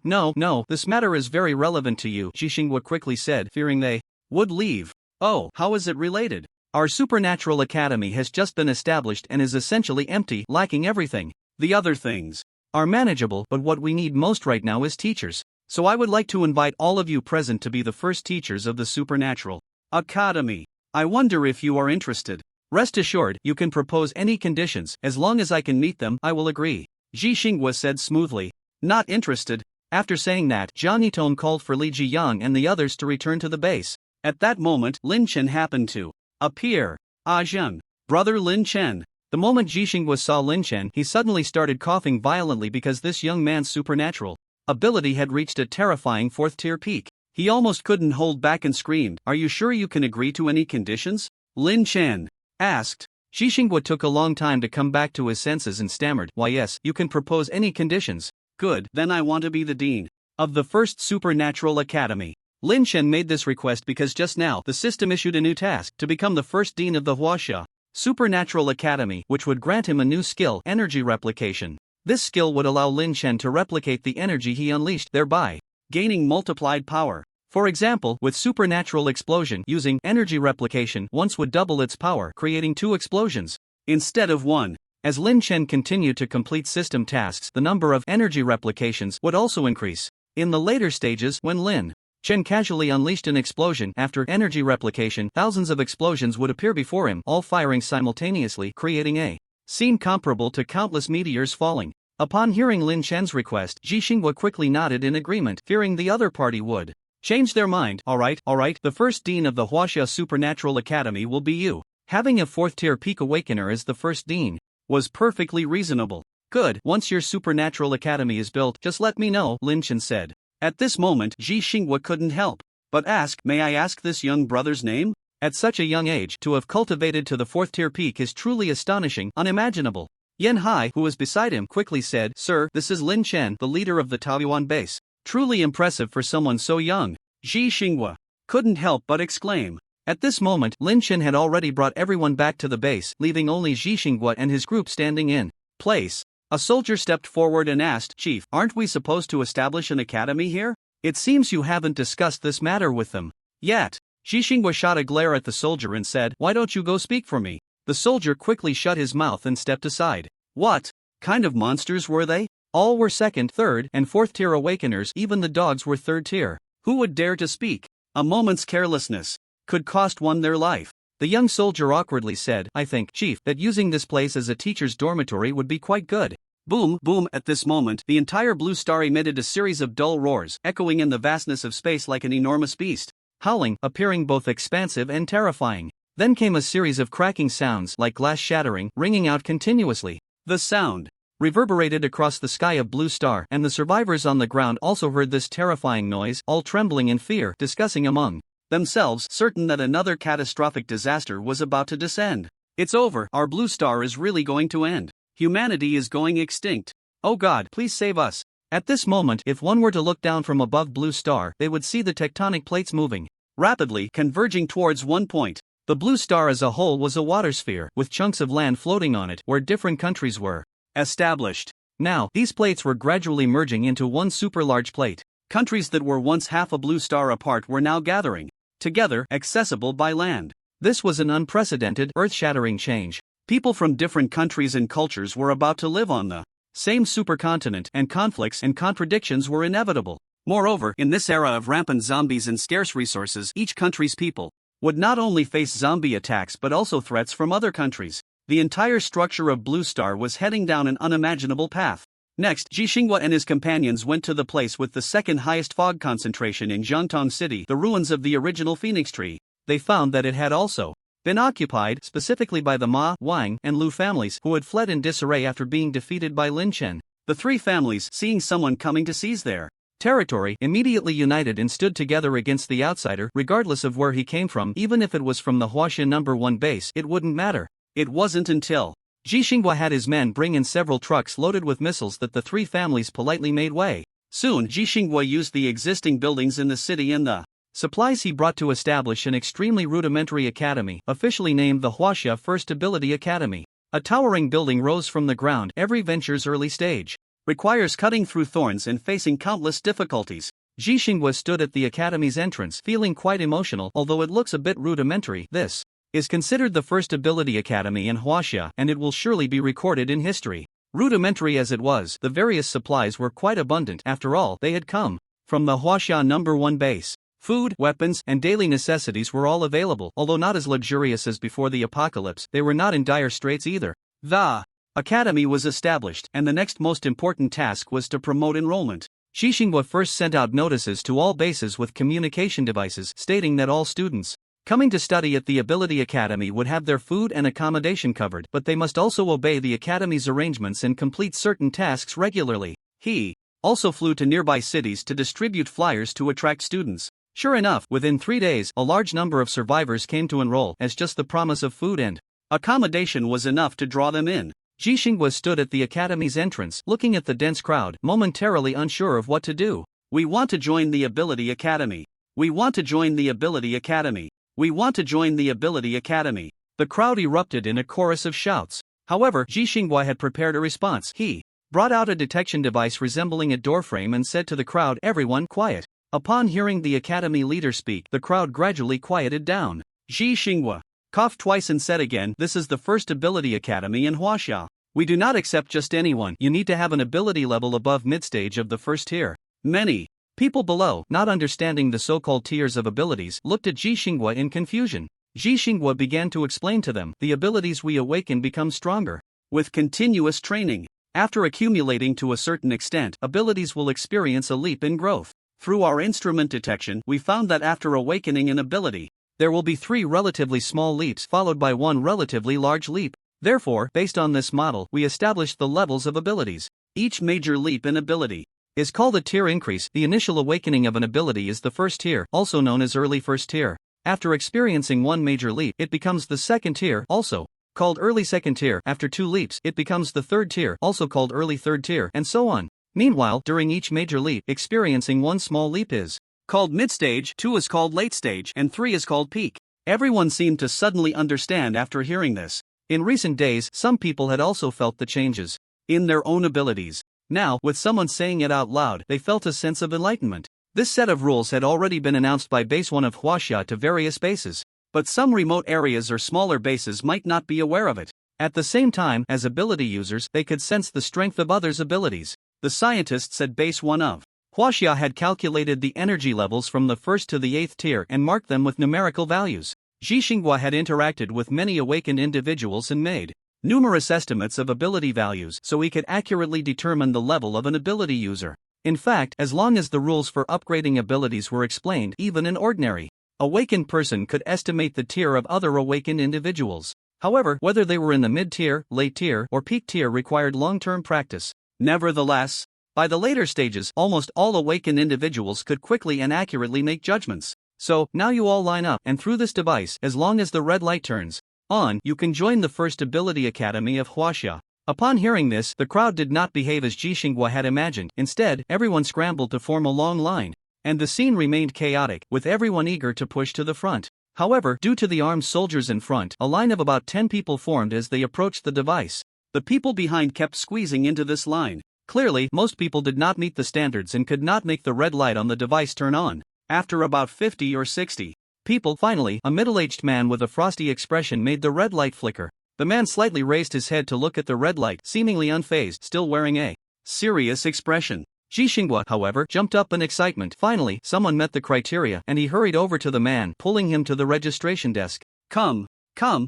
this matter is very relevant to you, Ji Xinghua quickly said, fearing they would leave. Oh, how is it related? Our supernatural academy has just been established and is essentially empty, lacking everything. The other things are manageable, but what we need most right now is teachers. So I would like to invite all of you present to be the first teachers of the Supernatural Academy. I wonder if you are interested. Rest assured, you can propose any conditions, as long as I can meet them, I will agree. Ji Xinghua said smoothly. Not interested. After saying that, Jiang Yitong called for Li Jiyang and the others to return to the base. At that moment, Lin Chen happened to appear. Ah Zheng, brother Lin Chen. The moment Ji Xinghua saw Lin Chen, he suddenly started coughing violently because this young man's supernatural ability had reached a terrifying 4th-tier peak. He almost couldn't hold back and screamed, "Are you sure you can agree to any conditions?" Lin Chen asked. Ji Xinghua took a long time to come back to his senses and stammered, "Why yes, you can propose any conditions." "Good, then I want to be the dean of the first Supernatural Academy." Lin Chen made this request because just now the system issued a new task to become the first dean of the Huaxia Supernatural Academy, which would grant him a new skill, energy replication. This skill would allow Lin Chen to replicate the energy he unleashed, thereby gaining multiplied power. For example, with supernatural explosion using energy replication once would double its power, creating 2 explosions instead of 1. As Lin Chen continued to complete system tasks, the number of energy replications would also increase. In the later stages, when Lin Chen casually unleashed an explosion after energy replication, thousands of explosions would appear before him, all firing simultaneously, creating a scene comparable to countless meteors falling. Upon hearing Lin Chen's request, Ji Xinghua quickly nodded in agreement, fearing the other party would change their mind. Alright, the first dean of the Huaxia Supernatural Academy will be you. Having a 4th-tier peak awakener as the first dean was perfectly reasonable. Good, once your Supernatural Academy is built, just let me know, Lin Chen said. At this moment, Ji Xinghua couldn't help but ask, "May I ask this young brother's name?" At such a young age, to have cultivated to the 4th-tier peak is truly astonishing, unimaginable. Yan Hai, who was beside him, quickly said, "Sir, this is Lin Chen, the leader of the Taoyuan base." Truly impressive for someone so young. Ji Xinghua couldn't help but exclaim. At this moment, Lin Chen had already brought everyone back to the base, leaving only Ji Xinghua and his group standing in place. A soldier stepped forward and asked, "Chief, aren't we supposed to establish an academy here? It seems you haven't discussed this matter with them yet." Ji Xinghua shot a glare at the soldier and said, "Why don't you go speak for me?" The soldier quickly shut his mouth and stepped aside. What kind of monsters were they? All were 2nd, 3rd, and 4th-tier awakeners, even the dogs were 3rd tier. Who would dare to speak? A moment's carelessness could cost one their life. The young soldier awkwardly said, "I think, Chief, that using this place as a teacher's dormitory would be quite good." Boom, boom. At this moment, the entire blue star emitted a series of dull roars, echoing in the vastness of space like an enormous beast, howling, appearing both expansive and terrifying. Then came a series of cracking sounds like glass shattering, ringing out continuously. The sound reverberated across the sky of blue star, and the survivors on the ground also heard this terrifying noise, all trembling in fear, discussing among themselves, certain that another catastrophic disaster was about to descend. "It's over, our blue star is really going to end. Humanity is going extinct. Oh God, please save us." At this moment, if one were to look down from above blue star, they would see the tectonic plates moving rapidly, converging towards one point. The blue star as a whole was a water sphere, with chunks of land floating on it, where different countries were established. Now, these plates were gradually merging into one super large plate. Countries that were once half a blue star apart were now gathering together, accessible by land. This was an unprecedented, earth-shattering change. People from different countries and cultures were about to live on the same supercontinent, and conflicts and contradictions were inevitable. Moreover, in this era of rampant zombies and scarce resources, each country's people would not only face zombie attacks but also threats from other countries. The entire structure of Blue Star was heading down an unimaginable path. Next, Ji Xinghua and his companions went to the place with the second highest fog concentration in Jiangtong City, the ruins of the original Phoenix Tree. They found that it had also been occupied, specifically by the Ma, Wang, and Lu families, who had fled in disarray after being defeated by Lin Chen. The three families, seeing someone coming to seize their territory, immediately united and stood together against the outsider, regardless of where he came from. Even if it was from the Huaxia No. 1 base, it wouldn't matter. It wasn't until Ji Xinghua had his men bring in several trucks loaded with missiles that the three families politely made way. Soon, Ji Xinghua used the existing buildings in the city and the supplies he brought to establish an extremely rudimentary academy, officially named the Huaxia First Ability Academy. A towering building rose from the ground. Every venture's early stage requires cutting through thorns and facing countless difficulties. Ji Xinghua stood at the academy's entrance, feeling quite emotional. Although it looks a bit rudimentary, this is considered the first ability academy in Huaxia, and it will surely be recorded in history. Rudimentary as it was, the various supplies were quite abundant. After all, they had come from the Huaxia number 1 base. Food, weapons, and daily necessities were all available. Although not as luxurious as before the apocalypse, they were not in dire straits either. The academy was established, and the next most important task was to promote enrollment. Xinhua first sent out notices to all bases with communication devices stating that all students coming to study at the Ability Academy would have their food and accommodation covered, but they must also obey the Academy's arrangements and complete certain tasks regularly. He also flew to nearby cities to distribute flyers to attract students. Sure enough, within 3 days, a large number of survivors came to enroll, as just the promise of food and accommodation was enough to draw them in. Xinhua stood at the academy's entrance, looking at the dense crowd, momentarily unsure of what to do. We want to join the Ability Academy. We want to join the Ability Academy. We want to join the Ability Academy. The crowd erupted in a chorus of shouts. However, Xinhua had prepared a response. He brought out a detection device resembling a doorframe and said to the crowd, "Everyone, quiet." Upon hearing the academy leader speak, the crowd gradually quieted down. Xinhua coughed twice and said again, "This is the first Ability Academy in Huaxia. We do not accept just anyone. You need to have an ability level above mid-stage of the first tier." Many people below, not understanding the so-called tiers of abilities, looked at Xinhua in confusion. Xinhua began to explain to them, "The abilities we awaken become stronger with continuous training. After accumulating to a certain extent, abilities will experience a leap in growth. Through our instrument detection, we found that after awakening an ability, there will be 3 relatively small leaps followed by 1 relatively large leap. Therefore, based on this model, we established the levels of abilities. Each major leap in ability is called a tier increase. The initial awakening of an ability is the first tier, also known as early first tier. After experiencing 1 major leap, it becomes the second tier, also called early second tier. After 2 leaps, it becomes the third tier, also called early third tier, and so on. Meanwhile, during each major leap, experiencing 1 small leap is called mid-stage, 2 is called late stage, and 3 is called peak. Everyone seemed to suddenly understand after hearing this. In recent days, some people had also felt the changes in their own abilities. Now, with someone saying it out loud, they felt a sense of enlightenment. This set of rules had already been announced by Base 1 of Huaxia to various bases, but some remote areas or smaller bases might not be aware of it. At the same time, as ability users, they could sense the strength of others' abilities. The scientists at Base 1 of Huaxia had calculated the energy levels from the 1st to the 8th tier and marked them with numerical values. Xinhua had interacted with many awakened individuals and made numerous estimates of ability values so he could accurately determine the level of an ability user. In fact, as long as the rules for upgrading abilities were explained, even an ordinary awakened person could estimate the tier of other awakened individuals. However, whether they were in the mid-tier, late tier, or peak tier required long-term practice. Nevertheless, by the later stages, almost all awakened individuals could quickly and accurately make judgments. So, now you all line up, and through this device, as long as the red light turns on, you can join the first Ability Academy of Huaxia. Upon hearing this, the crowd did not behave as Xinhua had imagined. Instead, everyone scrambled to form a long line, and the scene remained chaotic, with everyone eager to push to the front. However, due to the armed soldiers in front, a line of about 10 people formed as they approached the device. The people behind kept squeezing into this line. Clearly, most people did not meet the standards and could not make the red light on the device turn on. After about 50 or 60 people, finally, a middle-aged man with a frosty expression made the red light flicker. The man slightly raised his head to look at the red light, seemingly unfazed, still wearing a serious expression. Xinhua, however, jumped up in excitement. Finally, someone met the criteria, and he hurried over to the man, pulling him to the registration desk. Come,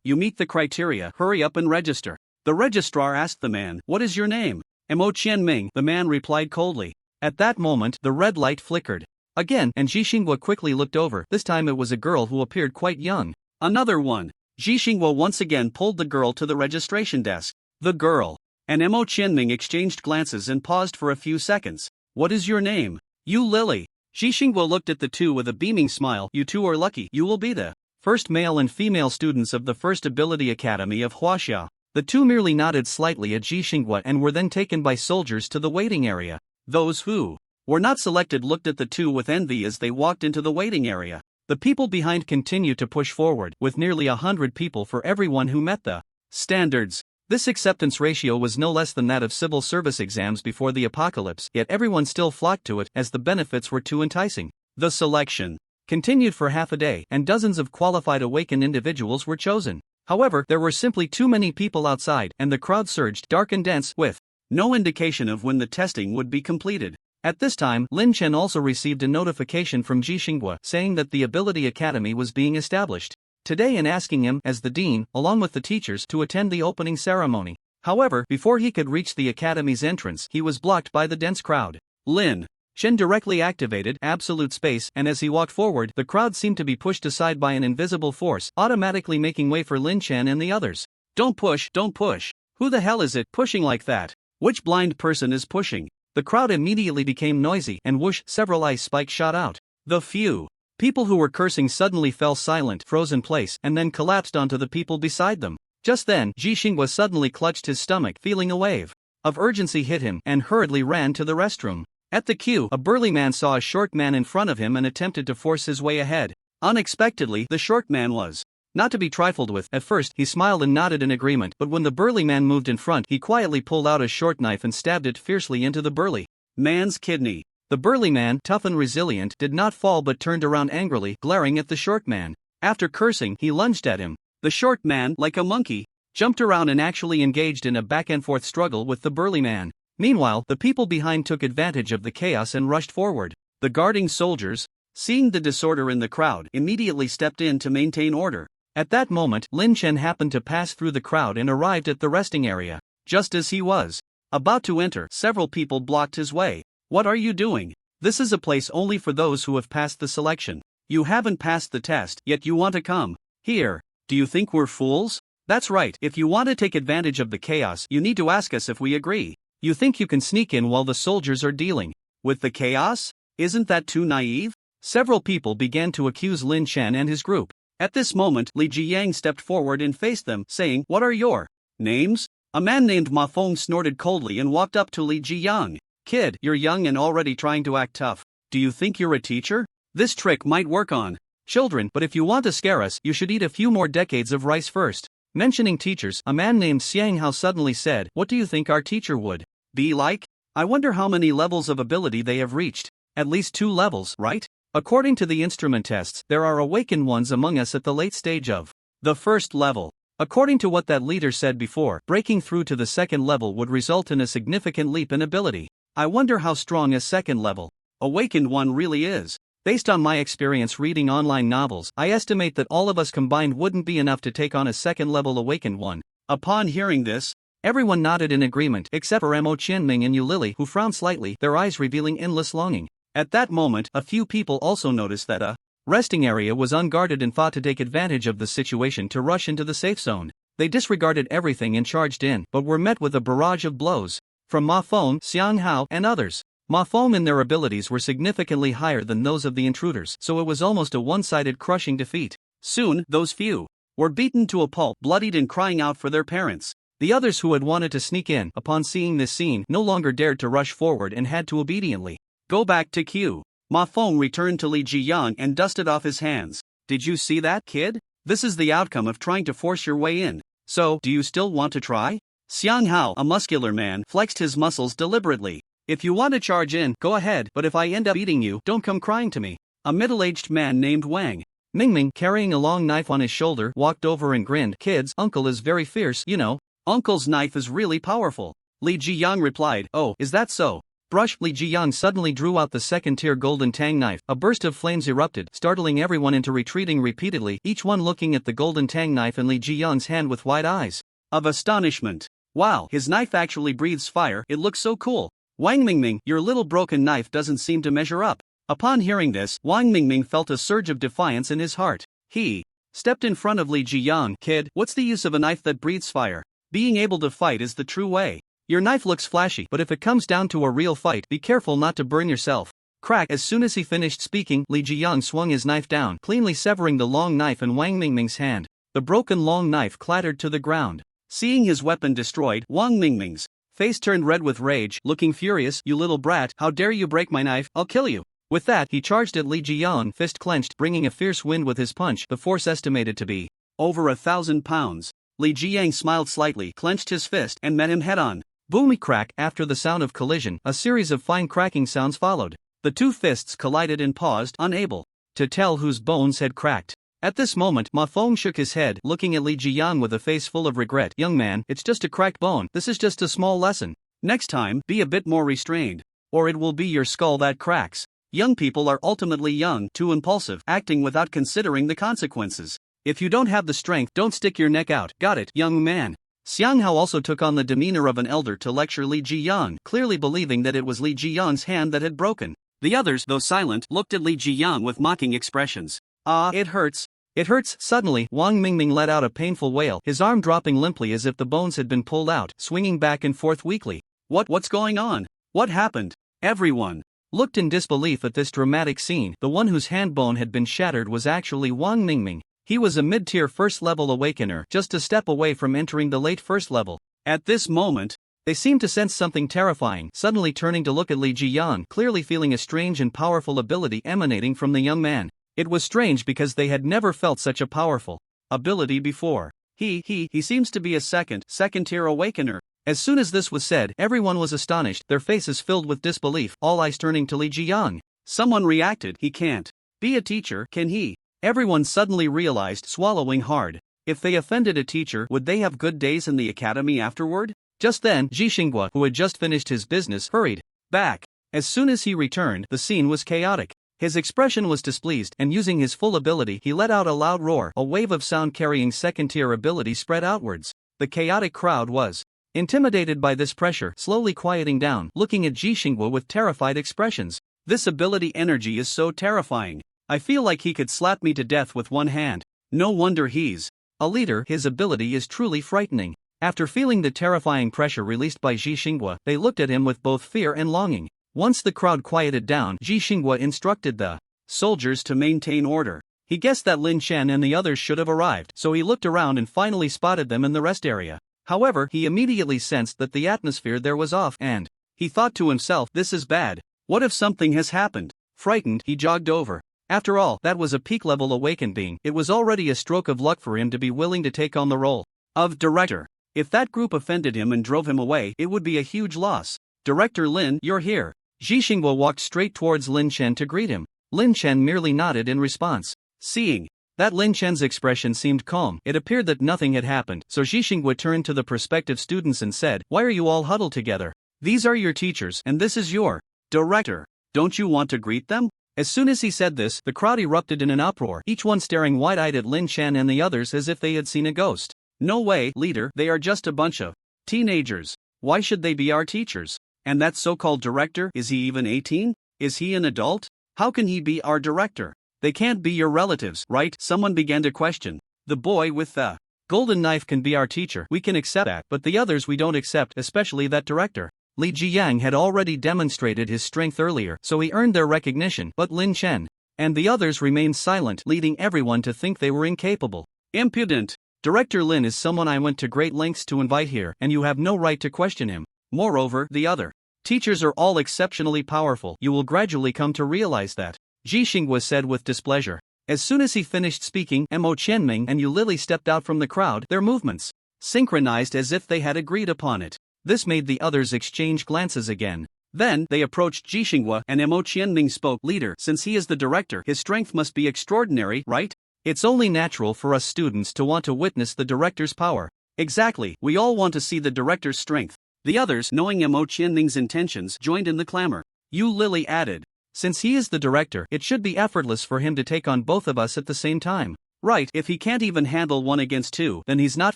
you meet the criteria, hurry up and register. The registrar asked the man, "What is your name?" "Mo Qianming," the man replied coldly. At that moment, the red light flickered again, and Xinhua quickly looked over. This time it was a girl who appeared quite young. Another one. Xinhua once again pulled the girl to the registration desk. The girl and Mo Qianming exchanged glances and paused for a few seconds. "What is your name?" "You Lily." Xinhua looked at the two with a beaming smile. "You two are lucky. You will be the first male and female students of the first Ability Academy of Huaxia." The two merely nodded slightly at Xinhua and were then taken by soldiers to the waiting area. Those who were not selected looked at the two with envy as they walked into the waiting area. The people behind continued to push forward, with nearly 100 people for everyone who met the standards. This acceptance ratio was no less than that of civil service exams before the apocalypse, yet everyone still flocked to it as the benefits were too enticing. The selection continued for half a day, and dozens of qualified awakened individuals were chosen. However, there were simply too many people outside, and the crowd surged, dark and dense, with no indication of when the testing would be completed. At this time, Lin Chen also received a notification from Ji Xinghua saying that the Ability Academy was being established today and asking him, as the dean, along with the teachers, to attend the opening ceremony. However, before he could reach the academy's entrance, he was blocked by the dense crowd. Lin Chen directly activated absolute space, and as he walked forward, the crowd seemed to be pushed aside by an invisible force, automatically making way for Lin Chen and the others. Don't push, don't push. Who the hell is it pushing like that? Which blind person is pushing? The crowd immediately became noisy, and whoosh, several ice spikes shot out. The few people who were cursing suddenly fell silent, froze in place, and then collapsed onto the people beside them. Just then, Ji Xinghua suddenly clutched his stomach, feeling a wave of urgency hit him, and hurriedly ran to the restroom. At the queue, a burly man saw a short man in front of him and attempted to force his way ahead. Unexpectedly, the short man was not to be trifled with. At first, he smiled and nodded in agreement, but when the burly man moved in front, he quietly pulled out a short knife and stabbed it fiercely into the burly man's kidney. The burly man, tough and resilient, did not fall but turned around angrily, glaring at the short man. After cursing, he lunged at him. The short man, like a monkey, jumped around and actually engaged in a back-and-forth struggle with the burly man. Meanwhile, the people behind took advantage of the chaos and rushed forward. The guarding soldiers, seeing the disorder in the crowd, immediately stepped in to maintain order. At that moment, Lin Chen happened to pass through the crowd and arrived at the resting area. Just as he was about to enter, several people blocked his way. What are you doing? This is a place only for those who have passed the selection. You haven't passed the test, yet you want to come here. Do you think we're fools? That's right, if you want to take advantage of the chaos, you need to ask us if we agree. You think you can sneak in while the soldiers are dealing with the chaos? Isn't that too naive? Several people began to accuse Lin Chen and his group. At this moment, Li Jiyang stepped forward and faced them, saying, "What are your names?" A man named Ma Feng snorted coldly and walked up to Li Jiyang. "Kid, you're young and already trying to act tough. Do you think you're a teacher? This trick might work on children, but if you want to scare us, you should eat a few more decades of rice first." Mentioning teachers, a man named Xiang Hao suddenly said, "What do you think our teacher would be like? I wonder how many levels of ability they have reached. At least 2 levels, right? According to the instrument tests, there are awakened ones among us at the late stage of the 1st level. According to what that leader said before, breaking through to the 2nd level would result in a significant leap in ability. I wonder how strong a 2nd level awakened one really is. Based on my experience reading online novels, I estimate that all of us combined wouldn't be enough to take on a 2nd level awakened one." Upon hearing this, everyone nodded in agreement except for Mo Qianming and Yu Lily, who frowned slightly, their eyes revealing endless longing. At that moment, a few people also noticed that a resting area was unguarded and fought to take advantage of the situation to rush into the safe zone. They disregarded everything and charged in, but were met with a barrage of blows from Ma Feng, Xiang Hao, and others. Ma Feng and their abilities were significantly higher than those of the intruders, so it was almost a one-sided crushing defeat. Soon, those few were beaten to a pulp, bloodied and crying out for their parents. The others who had wanted to sneak in, upon seeing this scene, no longer dared to rush forward and had to obediently go back to queue. Ma Feng returned to Li Jiyang and dusted off his hands. "Did you see that, kid? This is the outcome of trying to force your way in. So, do you still want to try?" Xiang Hao, a muscular man, flexed his muscles deliberately. "If you want to charge in, go ahead, but if I end up beating you, don't come crying to me." A middle-aged man named Wang Mingming, carrying a long knife on his shoulder, walked over and grinned. "Kids, uncle is very fierce, you know. Uncle's knife is really powerful." Li Jiyang replied, "Oh, is that so?" Brush. Li Jiyang suddenly drew out the 2nd-tier golden tang knife. A burst of flames erupted, startling everyone into retreating repeatedly, each one looking at the golden tang knife in Li Jiyang's hand with wide eyes of astonishment. "Wow, his knife actually breathes fire, it looks so cool. Wang Mingming, your little broken knife doesn't seem to measure up." Upon hearing this, Wang Mingming felt a surge of defiance in his heart. He stepped in front of Li Jiyang. "Kid, what's the use of a knife that breathes fire? Being able to fight is the true way. Your knife looks flashy, but if it comes down to a real fight, be careful not to burn yourself." Crack. As soon as he finished speaking, Li Jiyang swung his knife down, cleanly severing the long knife in Wang Mingming's hand. The broken long knife clattered to the ground. Seeing his weapon destroyed, Wang Mingming's face turned red with rage, looking furious. "You little brat, how dare you break my knife, I'll kill you." With that, he charged at Li Jiyang, fist clenched, bringing a fierce wind with his punch, the force estimated to be over 1,000 pounds. Li Jiyang smiled slightly, clenched his fist, and met him head-on. Boomy crack. After the sound of collision, a series of fine cracking sounds followed. The two fists collided and paused, unable to tell whose bones had cracked. At this moment, Ma Feng shook his head, looking at Li Jiyang with a face full of regret. "Young man, it's just a cracked bone, this is just a small lesson. Next time, be a bit more restrained." or it will be your skull that cracks. Young people are ultimately young, too impulsive, acting without considering the consequences. If you don't have the strength, don't stick your neck out. Got it, young man. Xiang Hao also took on the demeanor of an elder to lecture Li Jiyan, clearly believing that it was Li Jiyan's hand that had broken. The others, though silent, looked at Li Jiyan with mocking expressions. Ah, it hurts. It hurts. Suddenly, Wang Mingming let out a painful wail, his arm dropping limply as if the bones had been pulled out, swinging back and forth weakly. What's going on? What happened? Everyone looked in disbelief at this dramatic scene. The one whose hand bone had been shattered was actually Wang Mingming. He was a mid-tier first-level awakener, just a step away from entering the late first level. At this moment, they seemed to sense something terrifying, suddenly turning to look at Li Jiyan, clearly feeling a strange and powerful ability emanating from the young man. It was strange because they had never felt such a powerful ability before. He seems to be a second-tier awakener. As soon as this was said, everyone was astonished, their faces filled with disbelief, all eyes turning to Li Jiyan. Someone reacted, he can't be a teacher, can he? Everyone suddenly realized, swallowing hard. If they offended a teacher, would they have good days in the academy afterward? Just then, Ji Xinghua, who had just finished his business, hurried back. As soon as he returned, the scene was chaotic. His expression was displeased, and using his full ability, he let out a loud roar. A wave of sound carrying second-tier ability spread outwards. The chaotic crowd was intimidated by this pressure, slowly quieting down, looking at Ji Xinghua with terrified expressions. This ability energy is so terrifying. I feel like he could slap me to death with one hand. No wonder he's a leader. His ability is truly frightening. After feeling the terrifying pressure released by Ji Xinghua, they looked at him with both fear and longing. Once the crowd quieted down, Ji Xinghua instructed the soldiers to maintain order. He guessed that Lin Chen and the others should have arrived, so he looked around and finally spotted them in the rest area. However, he immediately sensed that the atmosphere there was off, and he thought to himself, this is bad. What if something has happened? Frightened, he jogged over. After all, that was a peak-level awakened being. It was already a stroke of luck for him to be willing to take on the role of director. If that group offended him and drove him away, it would be a huge loss. Director Lin, you're here. Ji Xinghua walked straight towards Lin Chen to greet him. Lin Chen merely nodded in response. Seeing that Lin Chen's expression seemed calm, it appeared that nothing had happened, so Ji Xinghua turned to the prospective students and said, why are you all huddled together? These are your teachers, and this is your director. Don't you want to greet them? As soon as he said this, the crowd erupted in an uproar, each one staring wide-eyed at Lin Chen and the others as if they had seen a ghost. No way, leader, they are just a bunch of teenagers. Why should they be our teachers? And that so-called director, is he even 18? Is he an adult? How can he be our director? They can't be your relatives, right? Someone began to question. The boy with the golden knife can be our teacher, we can accept that, but the others we don't accept, especially that director. Li Jiyang had already demonstrated his strength earlier, so he earned their recognition, but Lin Chen and the others remained silent, leading everyone to think they were incapable. Impudent! Director Lin is someone I went to great lengths to invite here, and you have no right to question him. Moreover, the other teachers are all exceptionally powerful. You will gradually come to realize that. Ji Xinghua said with displeasure. As soon as he finished speaking, Mo Qianming and Yu Lily stepped out from the crowd, their movements synchronized as if they had agreed upon it. This made the others exchange glances again. Then, they approached Ji Xinghua and Mo Qianming spoke. Leader, since he is the director, his strength must be extraordinary, right? It's only natural for us students to want to witness the director's power. Exactly, we all want to see the director's strength. The others, knowing Mo Qianming's intentions, joined in the clamor. Yu Lily added. Since he is the director, it should be effortless for him to take on both of us at the same time. Right, if he can't even handle 1 against 2, then he's not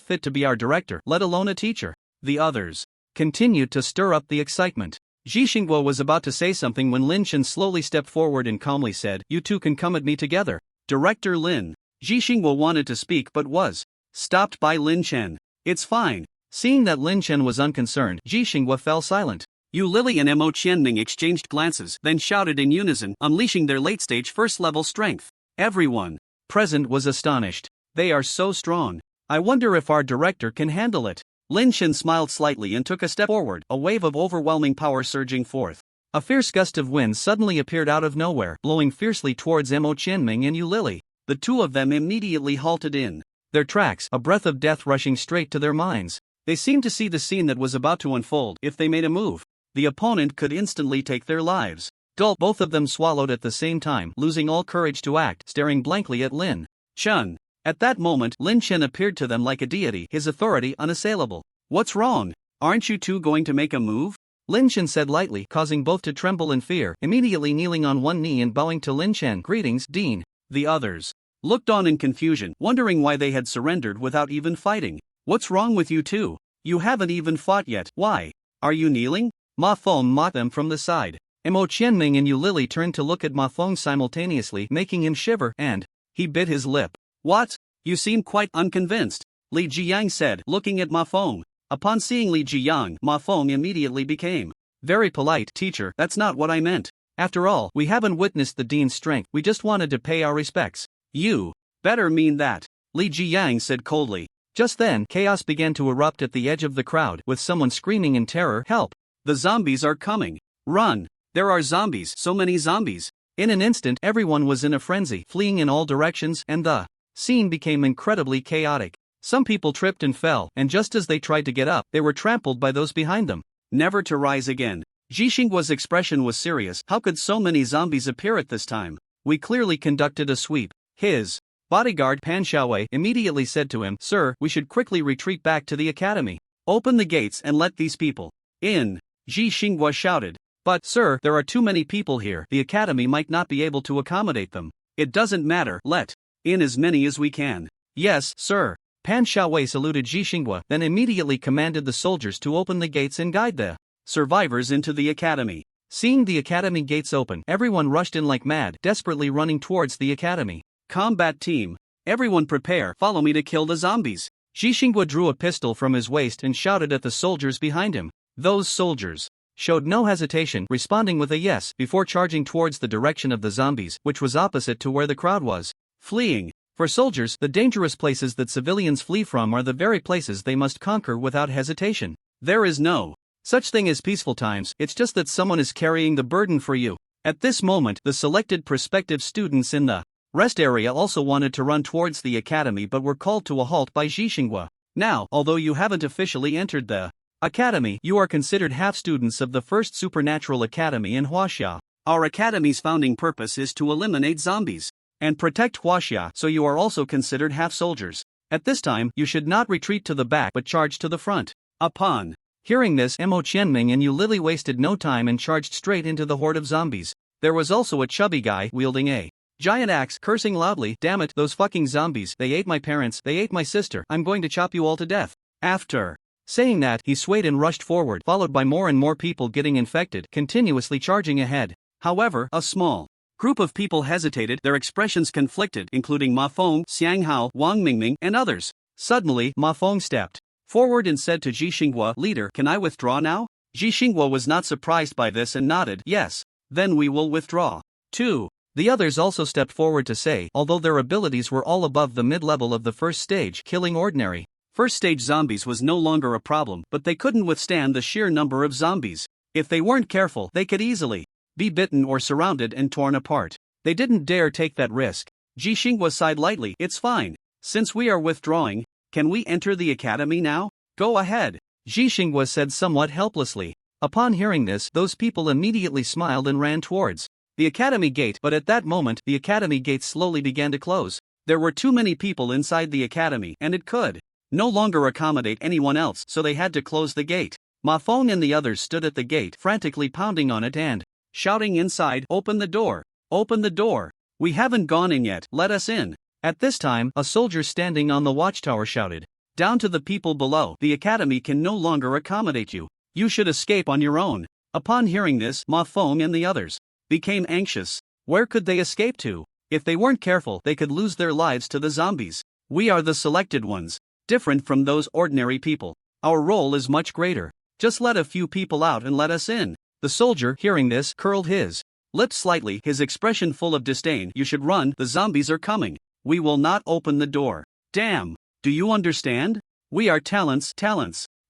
fit to be our director, let alone a teacher. The others continued to stir up the excitement. Ji Xinghua was about to say something when Lin Chen slowly stepped forward and calmly said, you two can come at me together. Director Lin. Ji Xinghua wanted to speak but was stopped by Lin Chen. It's fine. Seeing that Lin Chen was unconcerned, Ji Xinghua fell silent. Yu Lily and Mo Qianming exchanged glances, then shouted in unison, unleashing their late-stage first-level strength. Everyone present was astonished. They are so strong. I wonder if our director can handle it. Lin Chen smiled slightly and took a step forward, a wave of overwhelming power surging forth. A fierce gust of wind suddenly appeared out of nowhere, blowing fiercely towards Mo Qianming and Yu Lily. The two of them immediately halted in their tracks, a breath of death rushing straight to their minds. They seemed to see the scene that was about to unfold. If they made a move, the opponent could instantly take their lives. Gulp! Both of them swallowed at the same time, losing all courage to act, staring blankly at Lin Chen. At that moment, Lin Chen appeared to them like a deity, his authority unassailable. What's wrong? Aren't you two going to make a move? Lin Chen said lightly, causing both to tremble in fear, immediately kneeling on one knee and bowing to Lin Chen. Greetings, Dean. The others looked on in confusion, wondering why they had surrendered without even fighting. What's wrong with you two? You haven't even fought yet. Why? Are you kneeling? Ma Feng mocked them from the side. Mo Qianming and Yu Lily turned to look at Ma Feng simultaneously, making him shiver, and he bit his lip. What? You seem quite unconvinced, Li Jiang said, looking at Ma Feng. Upon seeing Li Jiang, Ma Feng immediately became very polite. Teacher, that's not what I meant. After all, we haven't witnessed the dean's strength, we just wanted to pay our respects. You better mean that, Li Jiang said coldly. Just then, chaos began to erupt at the edge of the crowd, with someone screaming in terror, "Help! The zombies are coming! Run! There are zombies, so many zombies!" In an instant, everyone was in a frenzy, fleeing in all directions, and the scene became incredibly chaotic. Some people tripped and fell, and just as they tried to get up, they were trampled by those behind them. Never to rise again. Jixinghua's expression was serious. How could so many zombies appear at this time? We clearly conducted a sweep. His bodyguard Pan Xiaowei immediately said to him, "Sir, we should quickly retreat back to the academy. Open the gates and let these people in." Jixinghua shouted. "But, sir, there are too many people here. The academy might not be able to accommodate them." "It doesn't matter. Let in as many as we can." "Yes, sir." Pan Xiaowei saluted Jixinghua, then immediately commanded the soldiers to open the gates and guide the survivors into the academy. Seeing the academy gates open, everyone rushed in like mad, desperately running towards the academy. "Combat team, everyone prepare, follow me to kill the zombies." Jixinghua drew a pistol from his waist and shouted at the soldiers behind him. Those soldiers showed no hesitation, responding with a yes before charging towards the direction of the zombies, which was opposite to where the crowd was fleeing. For soldiers, the dangerous places that civilians flee from are the very places they must conquer without hesitation. There is no such thing as peaceful times, it's just that someone is carrying the burden for you. At this moment, the selected prospective students in the rest area also wanted to run towards the academy but were called to a halt by Jixinghua. Now, although you haven't officially entered the academy, you are considered half-students of the first supernatural academy in Huaxia. Our academy's founding purpose is to eliminate zombies and protect Huaxia, so you are also considered half-soldiers. At this time, you should not retreat to the back but charge to the front. Upon hearing this, Mo Qianming and Yu Lily wasted no time and charged straight into the horde of zombies. There was also a chubby guy wielding a giant axe, cursing loudly, "Damn it, those fucking zombies, they ate my parents, they ate my sister, I'm going to chop you all to death." After saying that, he swayed and rushed forward, followed by more and more people getting infected, continuously charging ahead. However, a small group of people hesitated, their expressions conflicted, including Ma Feng, Xiang Hao, Wang Mingming, and others. Suddenly, Ma Feng stepped forward and said to Jixinghua, "Leader, can I withdraw now?" Jixinghua was not surprised by this and nodded, "Yes, then we will withdraw." 2. The others also stepped forward to say, although their abilities were all above the mid-level of the first stage, killing ordinary first-stage zombies was no longer a problem, but they couldn't withstand the sheer number of zombies. If they weren't careful, they could easily be bitten or surrounded and torn apart. They didn't dare take that risk. Jixinghua sighed lightly, "It's fine. Since we are withdrawing, can we enter the academy now?" "Go ahead," Jixinghua said somewhat helplessly. Upon hearing this, those people immediately smiled and ran towards the academy gate, but at that moment, the academy gate slowly began to close. There were too many people inside the academy, and it could no longer accommodate anyone else, so they had to close the gate. Ma Feng and the others stood at the gate, frantically pounding on it and shouting inside, "Open the door! Open the door! We haven't gone in yet, let us in!" At this time, a soldier standing on the watchtower shouted, "Down to the people below, the academy can no longer accommodate you. You should escape on your own." Upon hearing this, Ma Feng and the others became anxious. Where could they escape to? If they weren't careful, they could lose their lives to the zombies. We are the selected ones, different from those ordinary people. Our role is much greater. Just let a few people out and let us in. The soldier, hearing this, curled his lips slightly, his expression full of disdain. "You should run, the zombies are coming. We will not open the door." "Damn, do you understand? We are talents.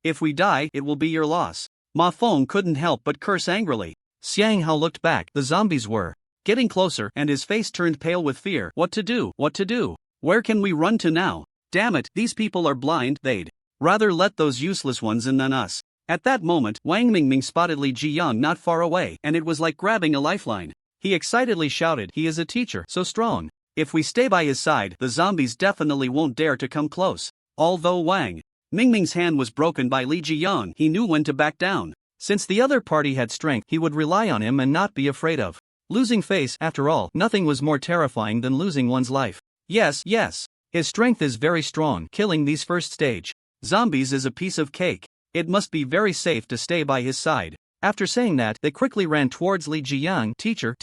If we die, it will be your loss." Ma Feng couldn't help but curse angrily. Xiang Hao looked back, the zombies were getting closer, and his face turned pale with fear. What to do? Where can we run to now? Damn it, these people are blind, they'd rather let those useless ones in than us. At that moment, Wang Mingming spotted Li Jiyang not far away, and it was like grabbing a lifeline. He excitedly shouted, "He is a teacher, so strong. If we stay by his side, the zombies definitely won't dare to come close." Although Wang Mingming's hand was broken by Li Jiyang, he knew when to back down. Since the other party had strength, he would rely on him and not be afraid of losing face. After all, nothing was more terrifying than losing one's life. Yes, his strength is very strong. Killing these first stage zombies is a piece of cake. It must be very safe to stay by his side. After saying that, they quickly ran towards Li Jiyang. Teacher,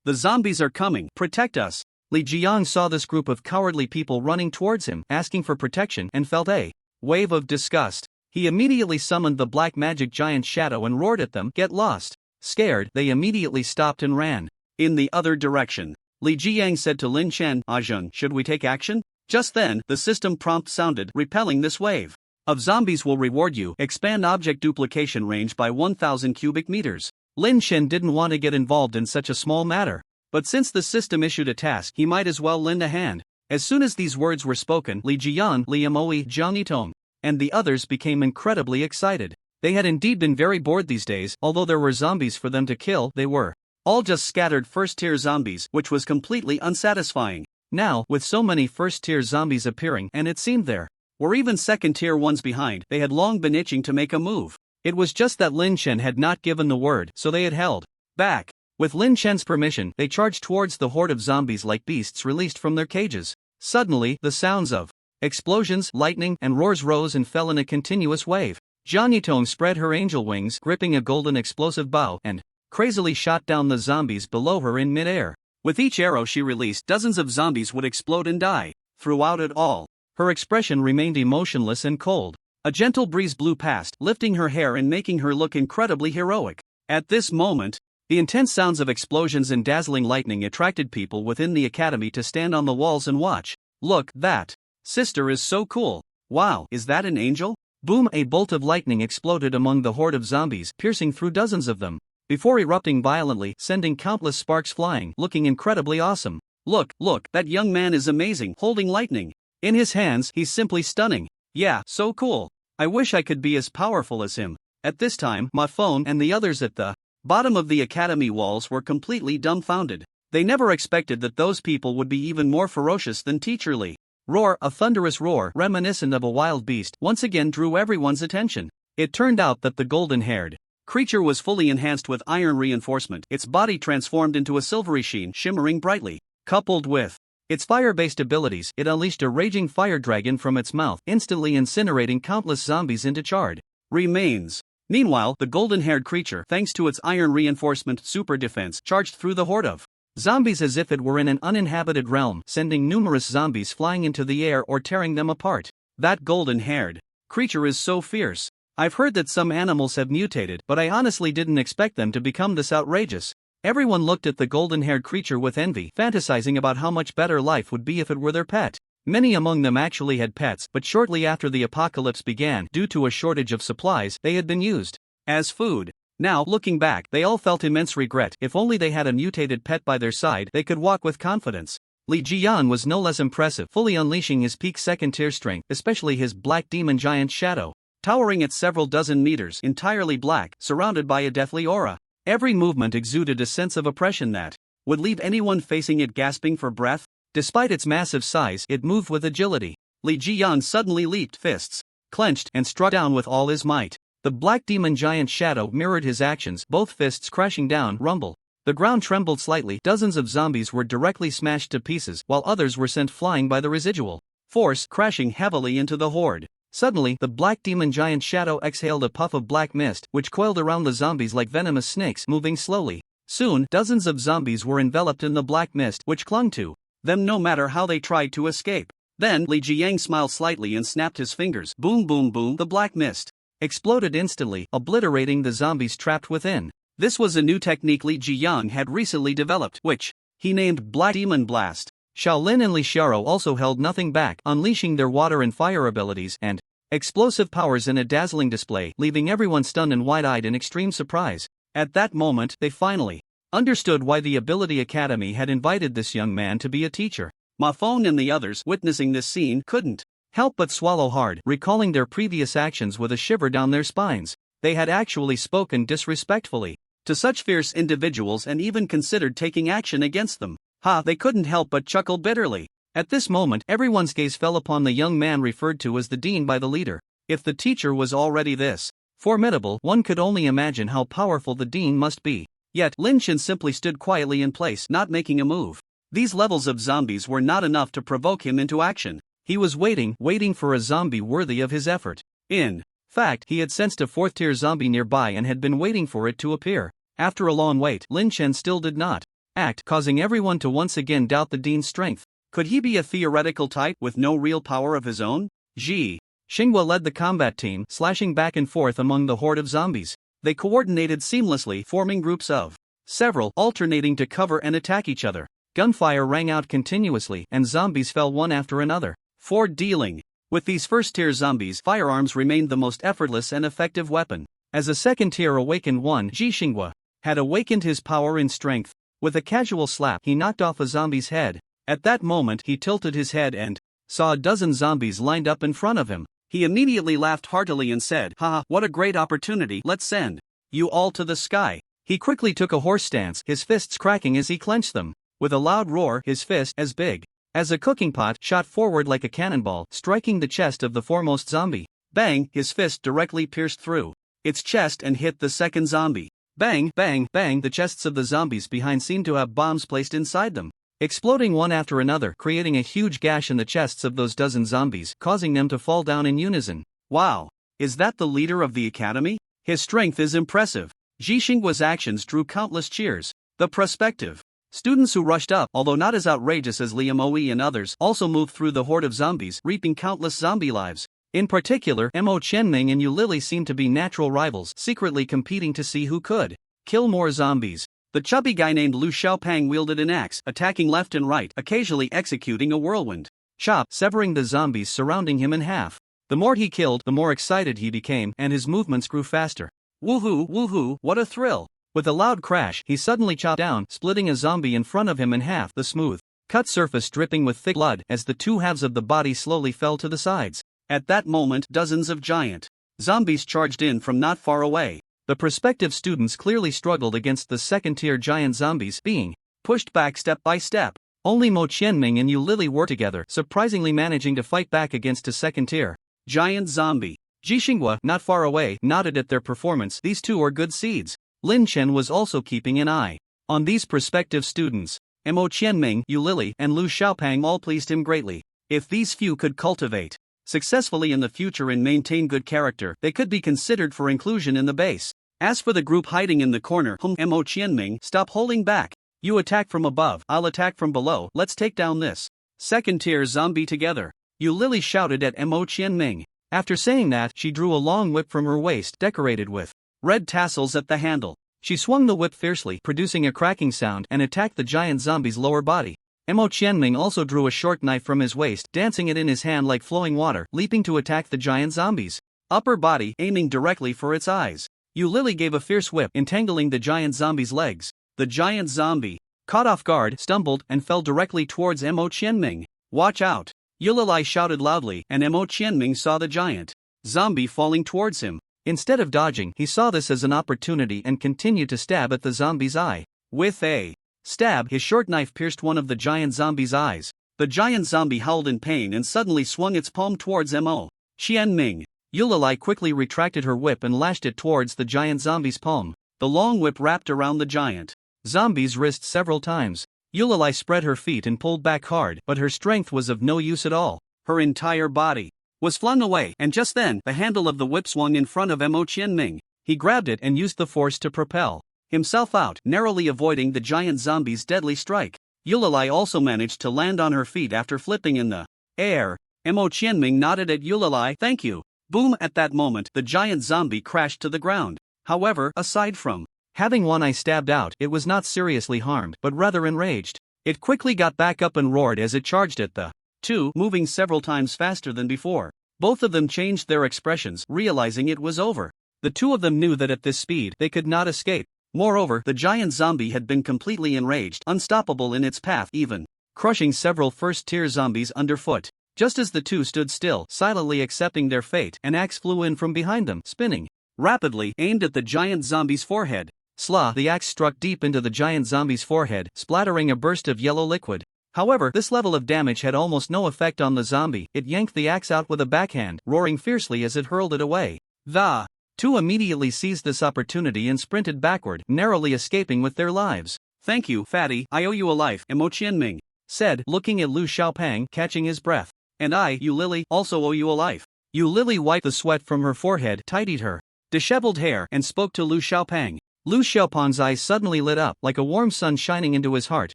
the zombies are coming. Protect us. Li Jiyang saw this group of cowardly people running towards him, asking for protection, and felt a wave of disgust. He immediately summoned the black magic giant shadow and roared at them, "Get lost!" Scared, they immediately stopped and ran in the other direction. Li Jiyang said to Lin Chen, "Ajun, should we take action?" Just then, the system prompt sounded, "Repelling this wave of zombies will reward you. Expand object duplication range by 1,000 cubic meters." Lin Chen didn't want to get involved in such a small matter, but since the system issued a task, he might as well lend a hand. As soon as these words were spoken, Li Jian, Li Amoe, Jiang Yitong, and the others became incredibly excited. They had indeed been very bored these days. Although there were zombies for them to kill, they were all just scattered first-tier zombies, which was completely unsatisfying. Now, with so many first-tier zombies appearing, and it seemed there were even second-tier ones behind, they had long been itching to make a move. It was just that Lin Chen had not given the word, so they had held back. With Lin Chen's permission, they charged towards the horde of zombies like beasts released from their cages. Suddenly, the sounds of explosions, lightning, and roars rose and fell in a continuous wave. Jiang Yitong spread her angel wings, gripping a golden explosive bow, and crazily shot down the zombies below her in mid-air. With each arrow she released, dozens of zombies would explode and die. Throughout it all, her expression remained emotionless and cold. A gentle breeze blew past, lifting her hair and making her look incredibly heroic. At this moment, the intense sounds of explosions and dazzling lightning attracted people within the academy to stand on the walls and watch. "Look, that sister is so cool. Wow, is that an angel?" Boom! A bolt of lightning exploded among the horde of zombies, piercing through dozens of them, before erupting violently, sending countless sparks flying, looking incredibly awesome. Look, that young man is amazing, holding lightning in his hands. He's simply stunning. Yeah, so cool. I wish I could be as powerful as him. At this time, Ma Feng and the others at the bottom of the academy walls were completely dumbfounded. They never expected that those people would be even more ferocious than Teacher Li. Roar, a thunderous roar reminiscent of a wild beast, once again drew everyone's attention. It turned out that the golden-haired creature was fully enhanced with iron reinforcement. Its body transformed into a silvery sheen, shimmering brightly. Coupled with its fire-based abilities, it unleashed a raging fire dragon from its mouth, instantly incinerating countless zombies into charred remains. Meanwhile, the golden-haired creature, thanks to its iron reinforcement super defense, charged through the horde of zombies as if it were in an uninhabited realm, sending numerous zombies flying into the air or tearing them apart. That golden-haired creature is so fierce. I've heard that some animals have mutated, but I honestly didn't expect them to become this outrageous. Everyone looked at the golden-haired creature with envy, fantasizing about how much better life would be if it were their pet. Many among them actually had pets, but shortly after the apocalypse began, due to a shortage of supplies, they had been used as food. Now, looking back, they all felt immense regret. If only they had a mutated pet by their side, they could walk with confidence. Li Jian was no less impressive, fully unleashing his peak second-tier strength, especially his black demon giant shadow, towering at several dozen meters, entirely black, surrounded by a deathly aura. Every movement exuded a sense of oppression that would leave anyone facing it gasping for breath. Despite its massive size, it moved with agility. Li Jian suddenly leaped, fists clenched, and struck down with all his might. The black demon giant shadow mirrored his actions, both fists crashing down. Rumble. The ground trembled slightly. Dozens of zombies were directly smashed to pieces, while others were sent flying by the residual force, crashing heavily into the horde. Suddenly, the black demon giant shadow exhaled a puff of black mist, which coiled around the zombies like venomous snakes, moving slowly. Soon, dozens of zombies were enveloped in the black mist, which clung to them no matter how they tried to escape. Then, Li Jiang smiled slightly and snapped his fingers. Boom boom boom, the black mist exploded instantly, obliterating the zombies trapped within. This was a new technique Li Jiang had recently developed, which he named Black Demon Blast. Shaolin and Li Xiaro also held nothing back, unleashing their water and fire abilities and explosive powers in a dazzling display, leaving everyone stunned and wide-eyed in extreme surprise. At that moment, they finally understood why the Ability Academy had invited this young man to be a teacher. Ma Feng and the others, witnessing this scene, couldn't help but swallow hard, recalling their previous actions with a shiver down their spines. They had actually spoken disrespectfully to such fierce individuals and even considered taking action against them. They couldn't help but chuckle bitterly. At this moment, everyone's gaze fell upon the young man referred to as the dean by the leader. If the teacher was already this Formidable, one could only imagine how powerful the Dean must be. Yet, Lin Chen simply stood quietly in place, not making a move. These levels of zombies were not enough to provoke him into action. He was waiting for a zombie worthy of his effort. In fact, he had sensed a 4th-tier zombie nearby and had been waiting for it to appear. After a long wait, Lin Chen still did not act, causing everyone to once again doubt the Dean's strength. Could he be a theoretical type with no real power of his own? Xinghua led the combat team, slashing back and forth among the horde of zombies. They coordinated seamlessly, forming groups of several, alternating to cover and attack each other. Gunfire rang out continuously, and zombies fell one after another. For dealing with these first-tier zombies, firearms remained the most effortless and effective weapon. As a second-tier awakened one, Xinghua had awakened his power and strength. With a casual slap, he knocked off a zombie's head. At that moment, he tilted his head and saw a dozen zombies lined up in front of him. He immediately laughed heartily and said, "Haha, what a great opportunity, let's send you all to the sky." He quickly took a horse stance, his fists cracking as he clenched them. With a loud roar, his fist, as big as a cooking pot, shot forward like a cannonball, striking the chest of the foremost zombie. Bang, his fist directly pierced through its chest and hit the second zombie. Bang, bang, bang, the chests of the zombies behind seemed to have bombs placed inside them, exploding one after another, creating a huge gash in the chests of those dozen zombies, causing them to fall down in unison. Wow! Is that the leader of the academy? His strength is impressive. Xinghua's actions drew countless cheers. The prospective students who rushed up, although not as outrageous as Liam Oe and others, also moved through the horde of zombies, reaping countless zombie lives. In particular, Mo Qianming and Yu Lily seemed to be natural rivals, secretly competing to see who could kill more zombies. The chubby guy named Lu Xiaopang wielded an axe, attacking left and right, occasionally executing a whirlwind chop, severing the zombies surrounding him in half. The more he killed, the more excited he became, and his movements grew faster. Woohoo, woohoo, what a thrill! With a loud crash, he suddenly chopped down, splitting a zombie in front of him in half, the smooth cut surface dripping with thick blood as the two halves of the body slowly fell to the sides. At that moment, dozens of giant zombies charged in from not far away. The prospective students clearly struggled against the second-tier giant zombies, being pushed back step by step. Only Mo Qianming and Yu Lily were together, surprisingly managing to fight back against a second-tier giant zombie. Xinghua, not far away, nodded at their performance. These two are good seeds. Lin Chen was also keeping an eye on these prospective students. Mo Qianming, Yu Lily, and Lu Xiaopang all pleased him greatly. If these few could cultivate successfully in the future and maintain good character, they could be considered for inclusion in the base. As for the group hiding in the corner, Mo Qianming, stop holding back. You attack from above, I'll attack from below, let's take down this second-tier zombie together. Yu Lily shouted at Mo Qianming. After saying that, she drew a long whip from her waist, decorated with red tassels at the handle. She swung the whip fiercely, producing a cracking sound, and attacked the giant zombie's lower body. Mo Qianming also drew a short knife from his waist, dancing it in his hand like flowing water, leaping to attack the giant zombie's upper body, aiming directly for its eyes. Yu Lily gave a fierce whip, entangling the giant zombie's legs. The giant zombie, caught off guard, stumbled, and fell directly towards Mo Qianming. Watch out! Yu Lily shouted loudly, and Mo Qianming saw the giant zombie falling towards him. Instead of dodging, he saw this as an opportunity and continued to stab at the zombie's eye. With a stab, his short knife pierced one of the giant zombie's eyes. The giant zombie howled in pain and suddenly swung its palm towards Mo Qianming. Yu Lily quickly retracted her whip and lashed it towards the giant zombie's palm. The long whip wrapped around the giant zombie's wrist several times. Yu Lily spread her feet and pulled back hard, but her strength was of no use at all. Her entire body was flung away, and just then, the handle of the whip swung in front of Mo Qianming. He grabbed it and used the force to propel himself out, narrowly avoiding the giant zombie's deadly strike. Yu Lily also managed to land on her feet after flipping in the air. Mo Qianming nodded at Yu Lily. Thank you. Boom! At that moment, the giant zombie crashed to the ground. However, aside from having one eye stabbed out, it was not seriously harmed, but rather enraged. It quickly got back up and roared as it charged at the two, moving several times faster than before. Both of them changed their expressions, realizing it was over. The two of them knew that at this speed, they could not escape. Moreover, the giant zombie had been completely enraged, unstoppable in its path, even crushing several first-tier zombies underfoot. Just as the two stood still, silently accepting their fate, an axe flew in from behind them, spinning rapidly, aimed at the giant zombie's forehead. Slah! The axe struck deep into the giant zombie's forehead, splattering a burst of yellow liquid. However, this level of damage had almost no effect on the zombie. It yanked the axe out with a backhand, roaring fiercely as it hurled it away. The Two immediately seized this opportunity and sprinted backward, narrowly escaping with their lives. "Thank you, fatty, I owe you a life," Qianming said, looking at Lu Xiaopang, catching his breath. "And I, Yu Lily, also owe you a life." Yu Lily wiped the sweat from her forehead, tidied her disheveled hair, and spoke to Lu Xiaopang. Lu Xiaopang's eyes suddenly lit up, like a warm sun shining into his heart,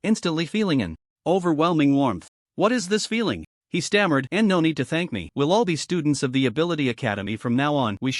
instantly feeling an overwhelming warmth. "What is this feeling?" he stammered. "And no need to thank me. We'll all be students of the Ability Academy from now on. We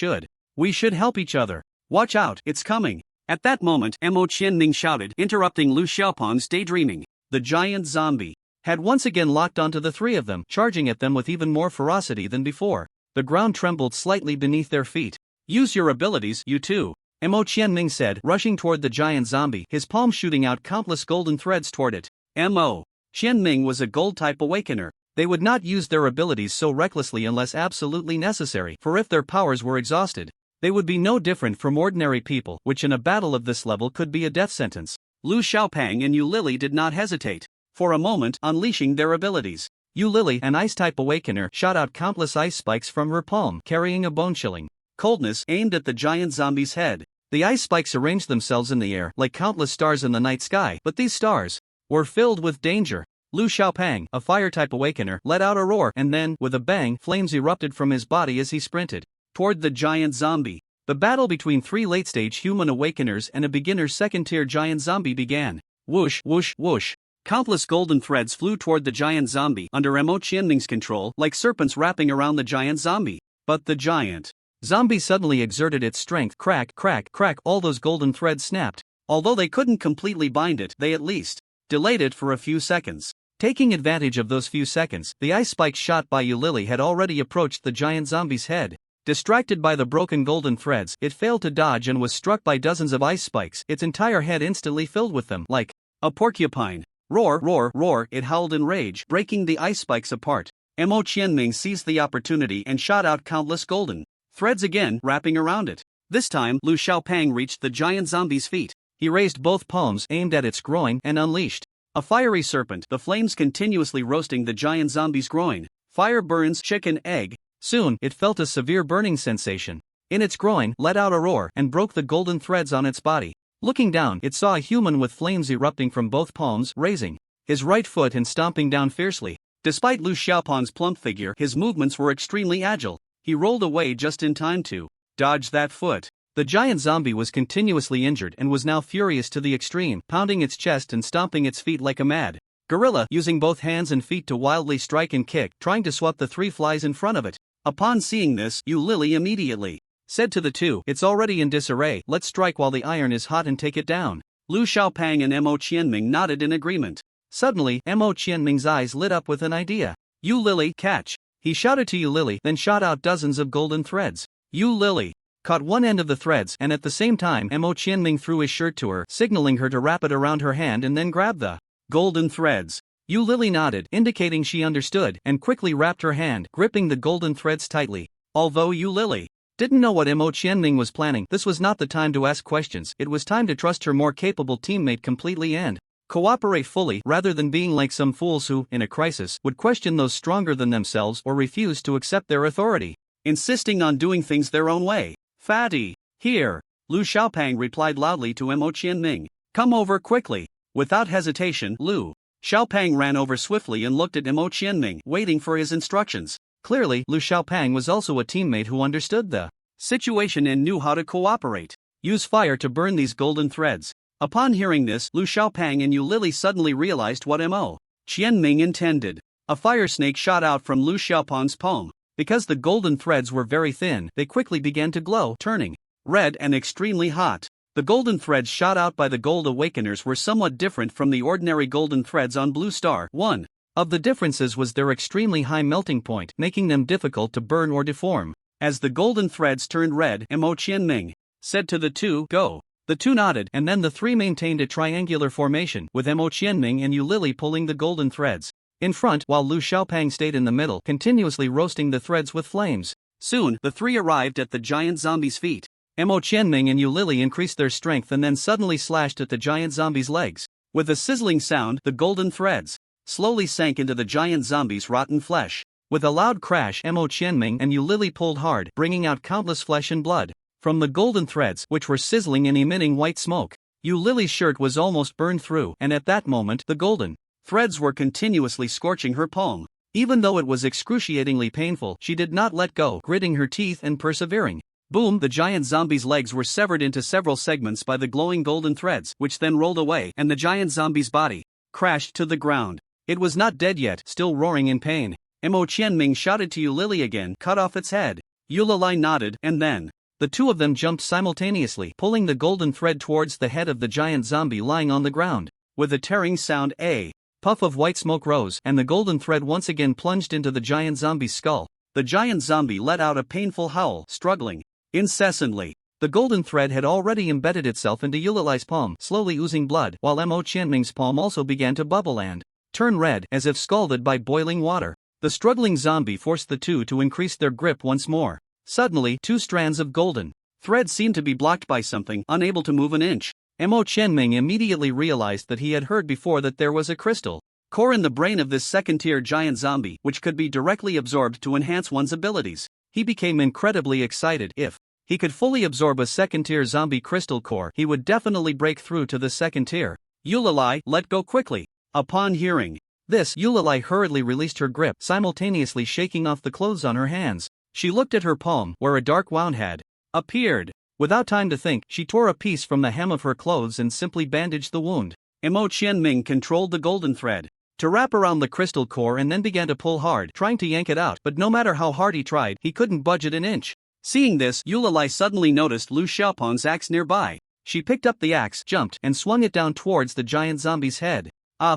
should help each other. Watch out, it's coming." At that moment, Qianming shouted, interrupting Lu Xiaopang's daydreaming. The giant zombie had once again locked onto the three of them, charging at them with even more ferocity than before. The ground trembled slightly beneath their feet. "Use your abilities, you two," Qianming said, rushing toward the giant zombie, his palm shooting out countless golden threads toward it. Qianming was a gold-type awakener. They would not use their abilities so recklessly unless absolutely necessary, for if their powers were exhausted, they would be no different from ordinary people, which in a battle of this level could be a death sentence. Lu Xiaopang and Yu Lily did not hesitate. For a moment, unleashing their abilities. Yu Lily, an ice-type awakener, shot out countless ice spikes from her palm, carrying a bone-chilling coldness aimed at the giant zombie's head. The ice spikes arranged themselves in the air like countless stars in the night sky, but these stars were filled with danger. Lu Xiaopang, a fire-type awakener, let out a roar, and then, with a bang, flames erupted from his body as he sprinted toward the giant zombie. The battle between three late-stage human awakeners and a beginner second-tier giant zombie began. Whoosh, whoosh, whoosh. Countless golden threads flew toward the giant zombie under Qianming's control, like serpents wrapping around the giant zombie. But the giant zombie suddenly exerted its strength. Crack, crack, crack, all those golden threads snapped. Although they couldn't completely bind it, they at least delayed it for a few seconds. Taking advantage of those few seconds, the ice spikes shot by Yu Lily had already approached the giant zombie's head. Distracted by the broken golden threads, it failed to dodge and was struck by dozens of ice spikes, its entire head instantly filled with them, like a porcupine. Roar, roar, roar, it howled in rage, breaking the ice spikes apart. Qianming seized the opportunity and shot out countless golden threads again, wrapping around it. This time, Lu Xiaopang reached the giant zombie's feet. He raised both palms, aimed at its groin, and unleashed a fiery serpent, the flames continuously roasting the giant zombie's groin. Fire burns chicken egg. Soon, it felt a severe burning sensation in its groin, let out a roar, and broke the golden threads on its body. Looking down, it saw a human with flames erupting from both palms, raising his right foot and stomping down fiercely. Despite Lu Xiaopang's plump figure, his movements were extremely agile. He rolled away just in time to dodge that foot. The giant zombie was continuously injured and was now furious to the extreme, pounding its chest and stomping its feet like a mad gorilla, using both hands and feet to wildly strike and kick, trying to swat the three flies in front of it. Upon seeing this, Yu Lily immediately said to the two, "It's already in disarray, let's strike while the iron is hot and take it down." Lu Xiaopang and Qianming nodded in agreement. Suddenly, Qianming's eyes lit up with an idea. "Yu Lily, catch!" He shouted to Yu Lily, then shot out dozens of golden threads. Yu Lily caught one end of the threads, and at the same time Qianming threw his shirt to her, signaling her to wrap it around her hand and then grab the golden threads. Yu Lily nodded, indicating she understood, and quickly wrapped her hand, gripping the golden threads tightly. Although Yu Lily didn't know what Qianming was planning, this was not the time to ask questions. It was time to trust her more capable teammate completely and cooperate fully, rather than being like some fools who, in a crisis, would question those stronger than themselves or refuse to accept their authority, insisting on doing things their own way. "Fatty, here," Lu Xiaopang replied loudly to Qianming. "Come over quickly." Without hesitation, Lu Xiaopang ran over swiftly and looked at Qianming, waiting for his instructions. Clearly, Lu Xiaopang was also a teammate who understood the situation and knew how to cooperate. Use fire to burn these golden threads. Upon hearing this, Lu Xiaopang and Yu Lily suddenly realized what Qianming intended. A fire snake shot out from Lu Xiaopang's palm. Because the golden threads were very thin, they quickly began to glow, turning red and extremely hot. The golden threads shot out by the Gold Awakeners were somewhat different from the ordinary golden threads on Blue Star. One of the differences was their extremely high melting point, making them difficult to burn or deform. As the golden threads turned red, Qianming said to the two, "Go." The two nodded, and then the three maintained a triangular formation, with Qianming and Yu Lily pulling the golden threads in front, while Lu Xiaopang stayed in the middle, continuously roasting the threads with flames. Soon, the three arrived at the giant zombie's feet. Qianming and Yu Lily increased their strength and then suddenly slashed at the giant zombie's legs. With a sizzling sound, the golden threads slowly sank into the giant zombie's rotten flesh. With a loud crash, Qianming and Yu Lily pulled hard, bringing out countless flesh and blood. from the golden threads which were sizzling and emitting white smoke. Lily's shirt was almost burned through, and at that moment the golden threads were continuously scorching her palm. Even though it was excruciatingly painful, she did not let go, gritting her teeth and persevering. Boom! The giant zombie's legs were severed into several segments by the glowing golden threads, which then rolled away, and the giant zombie's body crashed to the ground. It was not dead yet, still roaring in pain. Mo Qianming shouted to Lily again, cut off its head. Lily nodded, and then the two of them jumped simultaneously, pulling the golden thread towards the head of the giant zombie lying on the ground. With a tearing sound, a puff of white smoke rose, and the golden thread once again plunged into the giant zombie's skull. The giant zombie let out a painful howl, struggling incessantly. The golden thread had already embedded itself into Lily's palm, slowly oozing blood, while Mo Qianming's palm also began to bubble and turn red, as if scalded by boiling water. The struggling zombie forced the two to increase their grip once more. Suddenly, two strands of golden thread seemed to be blocked by something, unable to move an inch. Mo Qianming immediately realized that he had heard before that there was a crystal core in the brain of this second-tier giant zombie, which could be directly absorbed to enhance one's abilities. He became incredibly excited. If he could fully absorb a second-tier zombie crystal core, he would definitely break through to the second tier. Lily, let go quickly. Upon hearing this, Lily hurriedly released her grip, simultaneously shaking off the clothes on her hands. She looked at her palm, where a dark wound had appeared. Without time to think, she tore a piece from the hem of her clothes and simply bandaged the wound. Mo Qianming controlled the golden thread to wrap around the crystal core and then began to pull hard, trying to yank it out, but no matter how hard he tried, he couldn't budge it an inch. Seeing this, Lily suddenly noticed Lu Xiaopeng's axe nearby. She picked up the axe, jumped, and swung it down towards the giant zombie's head.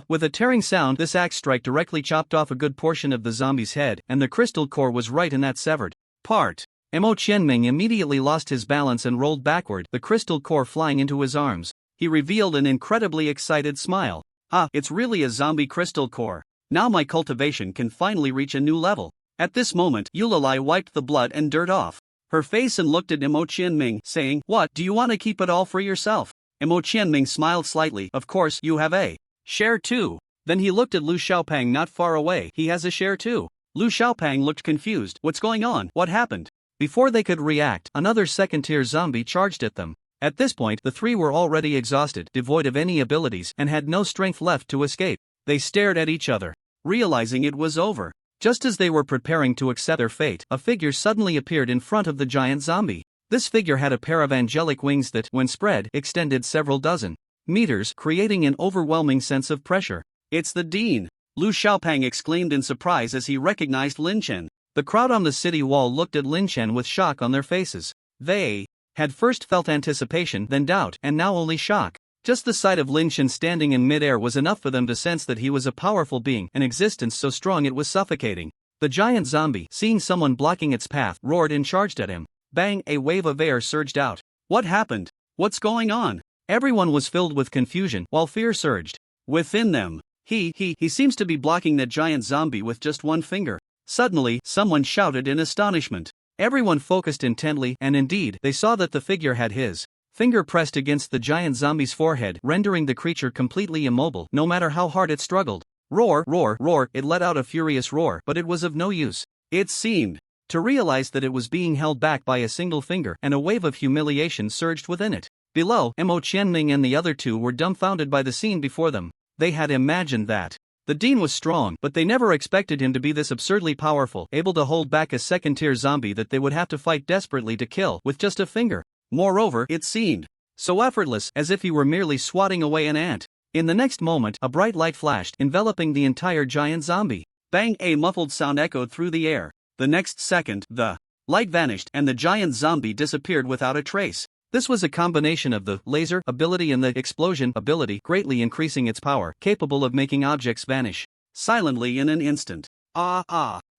With a tearing sound, this axe strike directly chopped off a good portion of the zombie's head, and the crystal core was right in that severed part. Mo Qianming immediately lost his balance and rolled backward, the crystal core flying into his arms. He revealed an incredibly excited smile. It's really a zombie crystal core. Now my cultivation can finally reach a new level. At this moment, Lily wiped the blood and dirt off her face and looked at Mo Qianming, saying, "What, do you want to keep it all for yourself?" Mo Qianming smiled slightly. "Of course, you have a share too." Then he looked at Lu Xiaopeng not far away. "He has a share too." Lu Xiaopeng looked confused. "What's going on? What happened?" Before they could react, another second-tier zombie charged at them. At this point, the three were already exhausted, devoid of any abilities, and had no strength left to escape. They stared at each other, realizing it was over. Just as they were preparing to accept their fate, a figure suddenly appeared in front of the giant zombie. This figure had a pair of angelic wings that, when spread, extended several dozen meters, creating an overwhelming sense of pressure. "It's the Dean!" Lu Xiaopeng exclaimed in surprise as he recognized Lin Chen. The crowd on the city wall looked at Lin Chen with shock on their faces. They had first felt anticipation, then doubt, and now only shock. Just the sight of Lin Chen standing in midair was enough for them to sense that he was a powerful being, an existence so strong it was suffocating. The giant zombie, seeing someone blocking its path, roared and charged at him. Bang! A wave of air surged out. What happened? What's going on? Everyone was filled with confusion, while fear surged within them. He seems to be blocking that giant zombie with just one finger. Suddenly, someone shouted in astonishment. Everyone focused intently, and indeed, they saw that the figure had his finger pressed against the giant zombie's forehead, rendering the creature completely immobile, no matter how hard it struggled. Roar, roar, roar! It let out a furious roar, but it was of no use. It seemed to realize that it was being held back by a single finger, and a wave of humiliation surged within it. Below, Mo Qianming and the other two were dumbfounded by the scene before them. They had imagined that the Dean was strong, but they never expected him to be this absurdly powerful, able to hold back a second-tier zombie that they would have to fight desperately to kill with just a finger. Moreover, it seemed so effortless, as if he were merely swatting away an ant. In the next moment, a bright light flashed, enveloping the entire giant zombie. Bang! A muffled sound echoed through the air. The next second, the light vanished, and the giant zombie disappeared without a trace. This was a combination of the laser ability and the explosion ability, greatly increasing its power, capable of making objects vanish silently in an instant.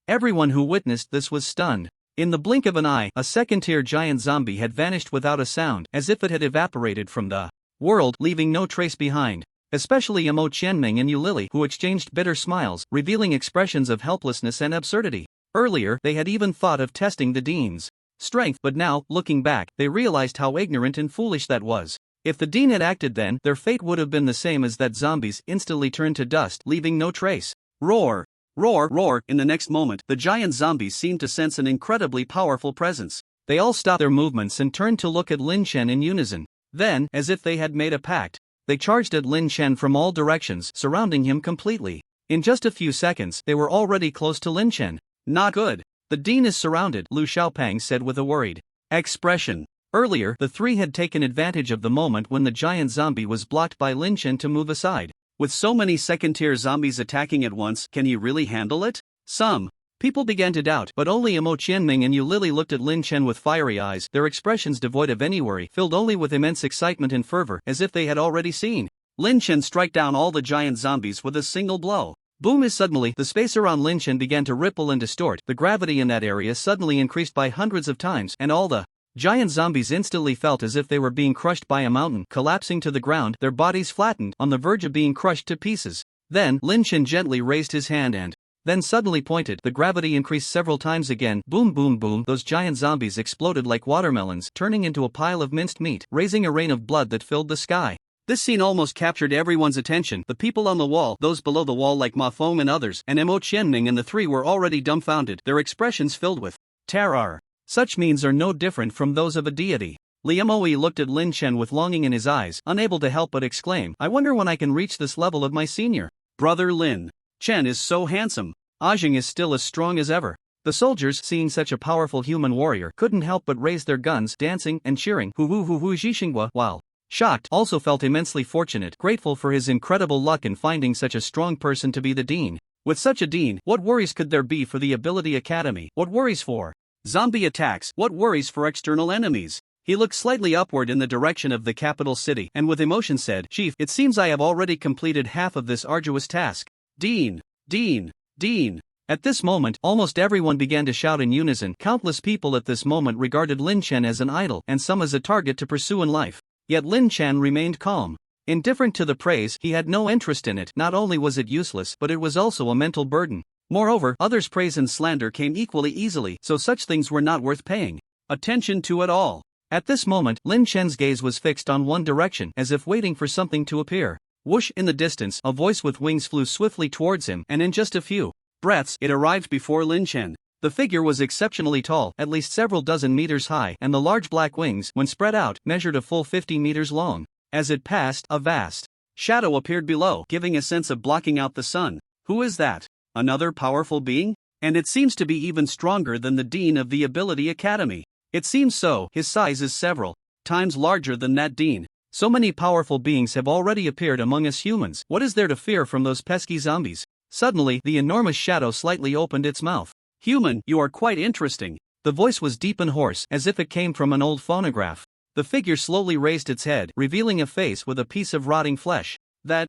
Everyone who witnessed this was stunned. In the blink of an eye, a second-tier giant zombie had vanished without a sound, as if it had evaporated from the world, leaving no trace behind. Especially Mo Qianming and Lily, who exchanged bitter smiles, revealing expressions of helplessness and absurdity. Earlier, they had even thought of testing the Dean's strength, but now, looking back, they realized how ignorant and foolish that was. If the Dean had acted then, their fate would have been the same as that zombie's, instantly turned to dust, leaving no trace. Roar! Roar! Roar! In the next moment, the giant zombies seemed to sense an incredibly powerful presence. They all stopped their movements and turned to look at Lin Chen in unison. Then, as if they had made a pact, they charged at Lin Chen from all directions, surrounding him completely. In just a few seconds, they were already close to Lin Chen. Not good. The dean is surrounded, Lu Xiaopang said with a worried expression. Earlier, the three had taken advantage of the moment when the giant zombie was blocked by Lin Chen to move aside. With so many second-tier zombies attacking at once, can he really handle it? Some people began to doubt, but only Imo Qianming and Yu Lily looked at Lin Chen with fiery eyes, their expressions devoid of any worry, filled only with immense excitement and fervor, as if they had already seen Lin Chen strike down all the giant zombies with a single blow. Boom! As suddenly, the space around Lin Chen began to ripple and distort, the gravity in that area suddenly increased by hundreds of times, and all the giant zombies instantly felt as if they were being crushed by a mountain, collapsing to the ground, their bodies flattened, on the verge of being crushed to pieces. Then, Lin Chen gently raised his hand and then suddenly pointed. The gravity increased several times again. Boom, boom, boom. Those giant zombies exploded like watermelons, turning into a pile of minced meat, raising a rain of blood that filled the sky. This scene almost captured everyone's attention. The people on the wall, those below the wall like Ma Feng and others, and Imo Qianming and the three were already dumbfounded, their expressions filled with terror. Such means are no different from those of a deity. Li Moe looked at Lin Chen with longing in his eyes, unable to help but exclaim, I wonder when I can reach this level of my senior brother Lin Chen is so handsome. Ajing is still as strong as ever. The soldiers, seeing such a powerful human warrior, couldn't help but raise their guns, dancing and cheering. Hu hu hu hu Zhixinghua, while shocked, also felt immensely fortunate, grateful for his incredible luck in finding such a strong person to be the dean. With such a dean, what worries could there be for the Ability Academy? What worries for zombie attacks? What worries for external enemies? He looked slightly upward in the direction of the capital city, and with emotion said, Chief, it seems I have already completed half of this arduous task. Dean! Dean! Dean! At this moment, almost everyone began to shout in unison. Countless people at this moment regarded Lin Chen as an idol, and some as a target to pursue in life. Yet Lin Chen remained calm. Indifferent to the praise, he had no interest in it. Not only was it useless, but it was also a mental burden. Moreover, others' praise and slander came equally easily, so such things were not worth paying attention to at all. At this moment, Lin Chen's gaze was fixed on one direction, as if waiting for something to appear. Whoosh! In the distance, a voice with wings flew swiftly towards him, and in just a few breaths, it arrived before Lin Chen. The figure was exceptionally tall, at least several dozen meters high, and the large black wings, when spread out, measured a full 50 meters long. As it passed, a vast shadow appeared below, giving a sense of blocking out the sun. Who is that? Another powerful being? And it seems to be even stronger than the Dean of the Ability Academy. It seems so. His size is several times larger than that Dean. So many powerful beings have already appeared among us humans. What is there to fear from those pesky zombies? Suddenly, the enormous shadow slightly opened its mouth. Human, you are quite interesting. The voice was deep and hoarse, as if it came from an old phonograph. The figure slowly raised its head, revealing a face with a piece of rotting flesh. That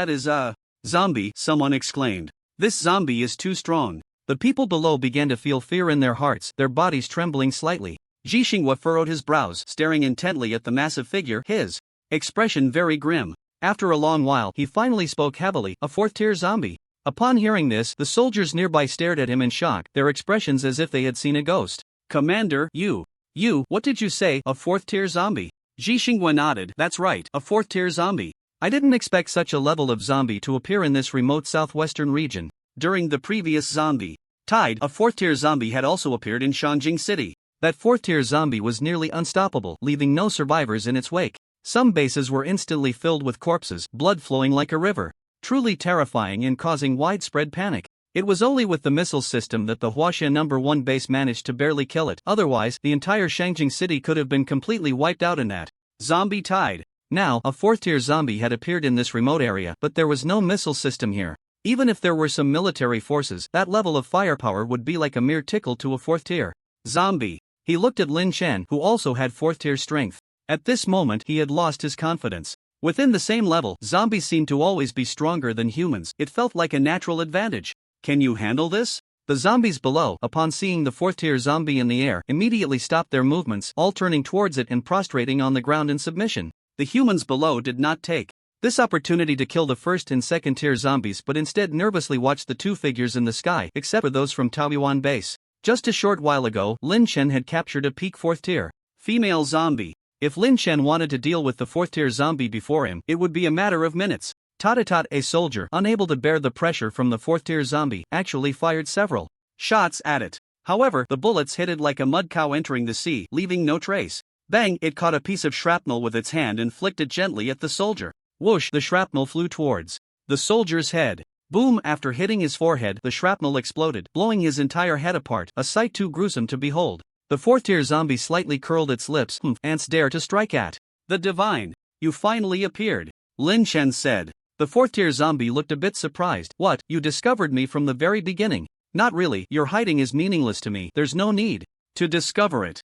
is a zombie, someone exclaimed. This zombie is too strong. The people below began to feel fear in their hearts, their bodies trembling slightly. Zhixinghua furrowed his brows, staring intently at the massive figure, his expression very grim. After a long while, he finally spoke heavily, a fourth-tier zombie. Upon hearing this, the soldiers nearby stared at him in shock, their expressions as if they had seen a ghost. Commander, you, what did you say, a fourth-tier zombie? Zhixinghua nodded. That's right, a fourth-tier zombie. I didn't expect such a level of zombie to appear in this remote southwestern region. During the previous zombie tide, a fourth-tier zombie had also appeared in Shanjing City. That fourth-tier zombie was nearly unstoppable, leaving no survivors in its wake. Some bases were instantly filled with corpses, blood flowing like a river. Truly terrifying and causing widespread panic. It was only with the missile system that the Huaxia No. 1 base managed to barely kill it. Otherwise, the entire Shanjing City could have been completely wiped out in that zombie tide. Now, a fourth-tier zombie had appeared in this remote area, but there was no missile system here. Even if there were some military forces, that level of firepower would be like a mere tickle to a fourth-tier zombie. He looked at Lin Chen, who also had fourth-tier strength. At this moment, he had lost his confidence. Within the same level, zombies seemed to always be stronger than humans. It felt like a natural advantage. Can you handle this? The zombies below, upon seeing the fourth-tier zombie in the air, immediately stopped their movements, all turning towards it and prostrating on the ground in submission. The humans below did not take this opportunity to kill the first and second-tier zombies, but instead nervously watched the two figures in the sky, except for those from Taoyuan base. Just a short while ago, Lin Chen had captured a peak fourth-tier female zombie. If Lin Chen wanted to deal with the fourth-tier zombie before him, it would be a matter of minutes. Tatatat, a soldier, unable to bear the pressure from the fourth-tier zombie, actually fired several shots at it. However, the bullets hit it like a mud cow entering the sea, leaving no trace. Bang! It caught a piece of shrapnel with its hand and flicked it gently at the soldier. Whoosh! The shrapnel flew towards the soldier's head. Boom! After hitting his forehead, the shrapnel exploded, blowing his entire head apart, a sight too gruesome to behold. The fourth-tier zombie slightly curled its lips. Ants dare to strike at the divine. You finally appeared, Lin Chen said. The fourth-tier zombie looked a bit surprised. What, you discovered me from the very beginning? Not really, your hiding is meaningless to me, there's no need to discover it.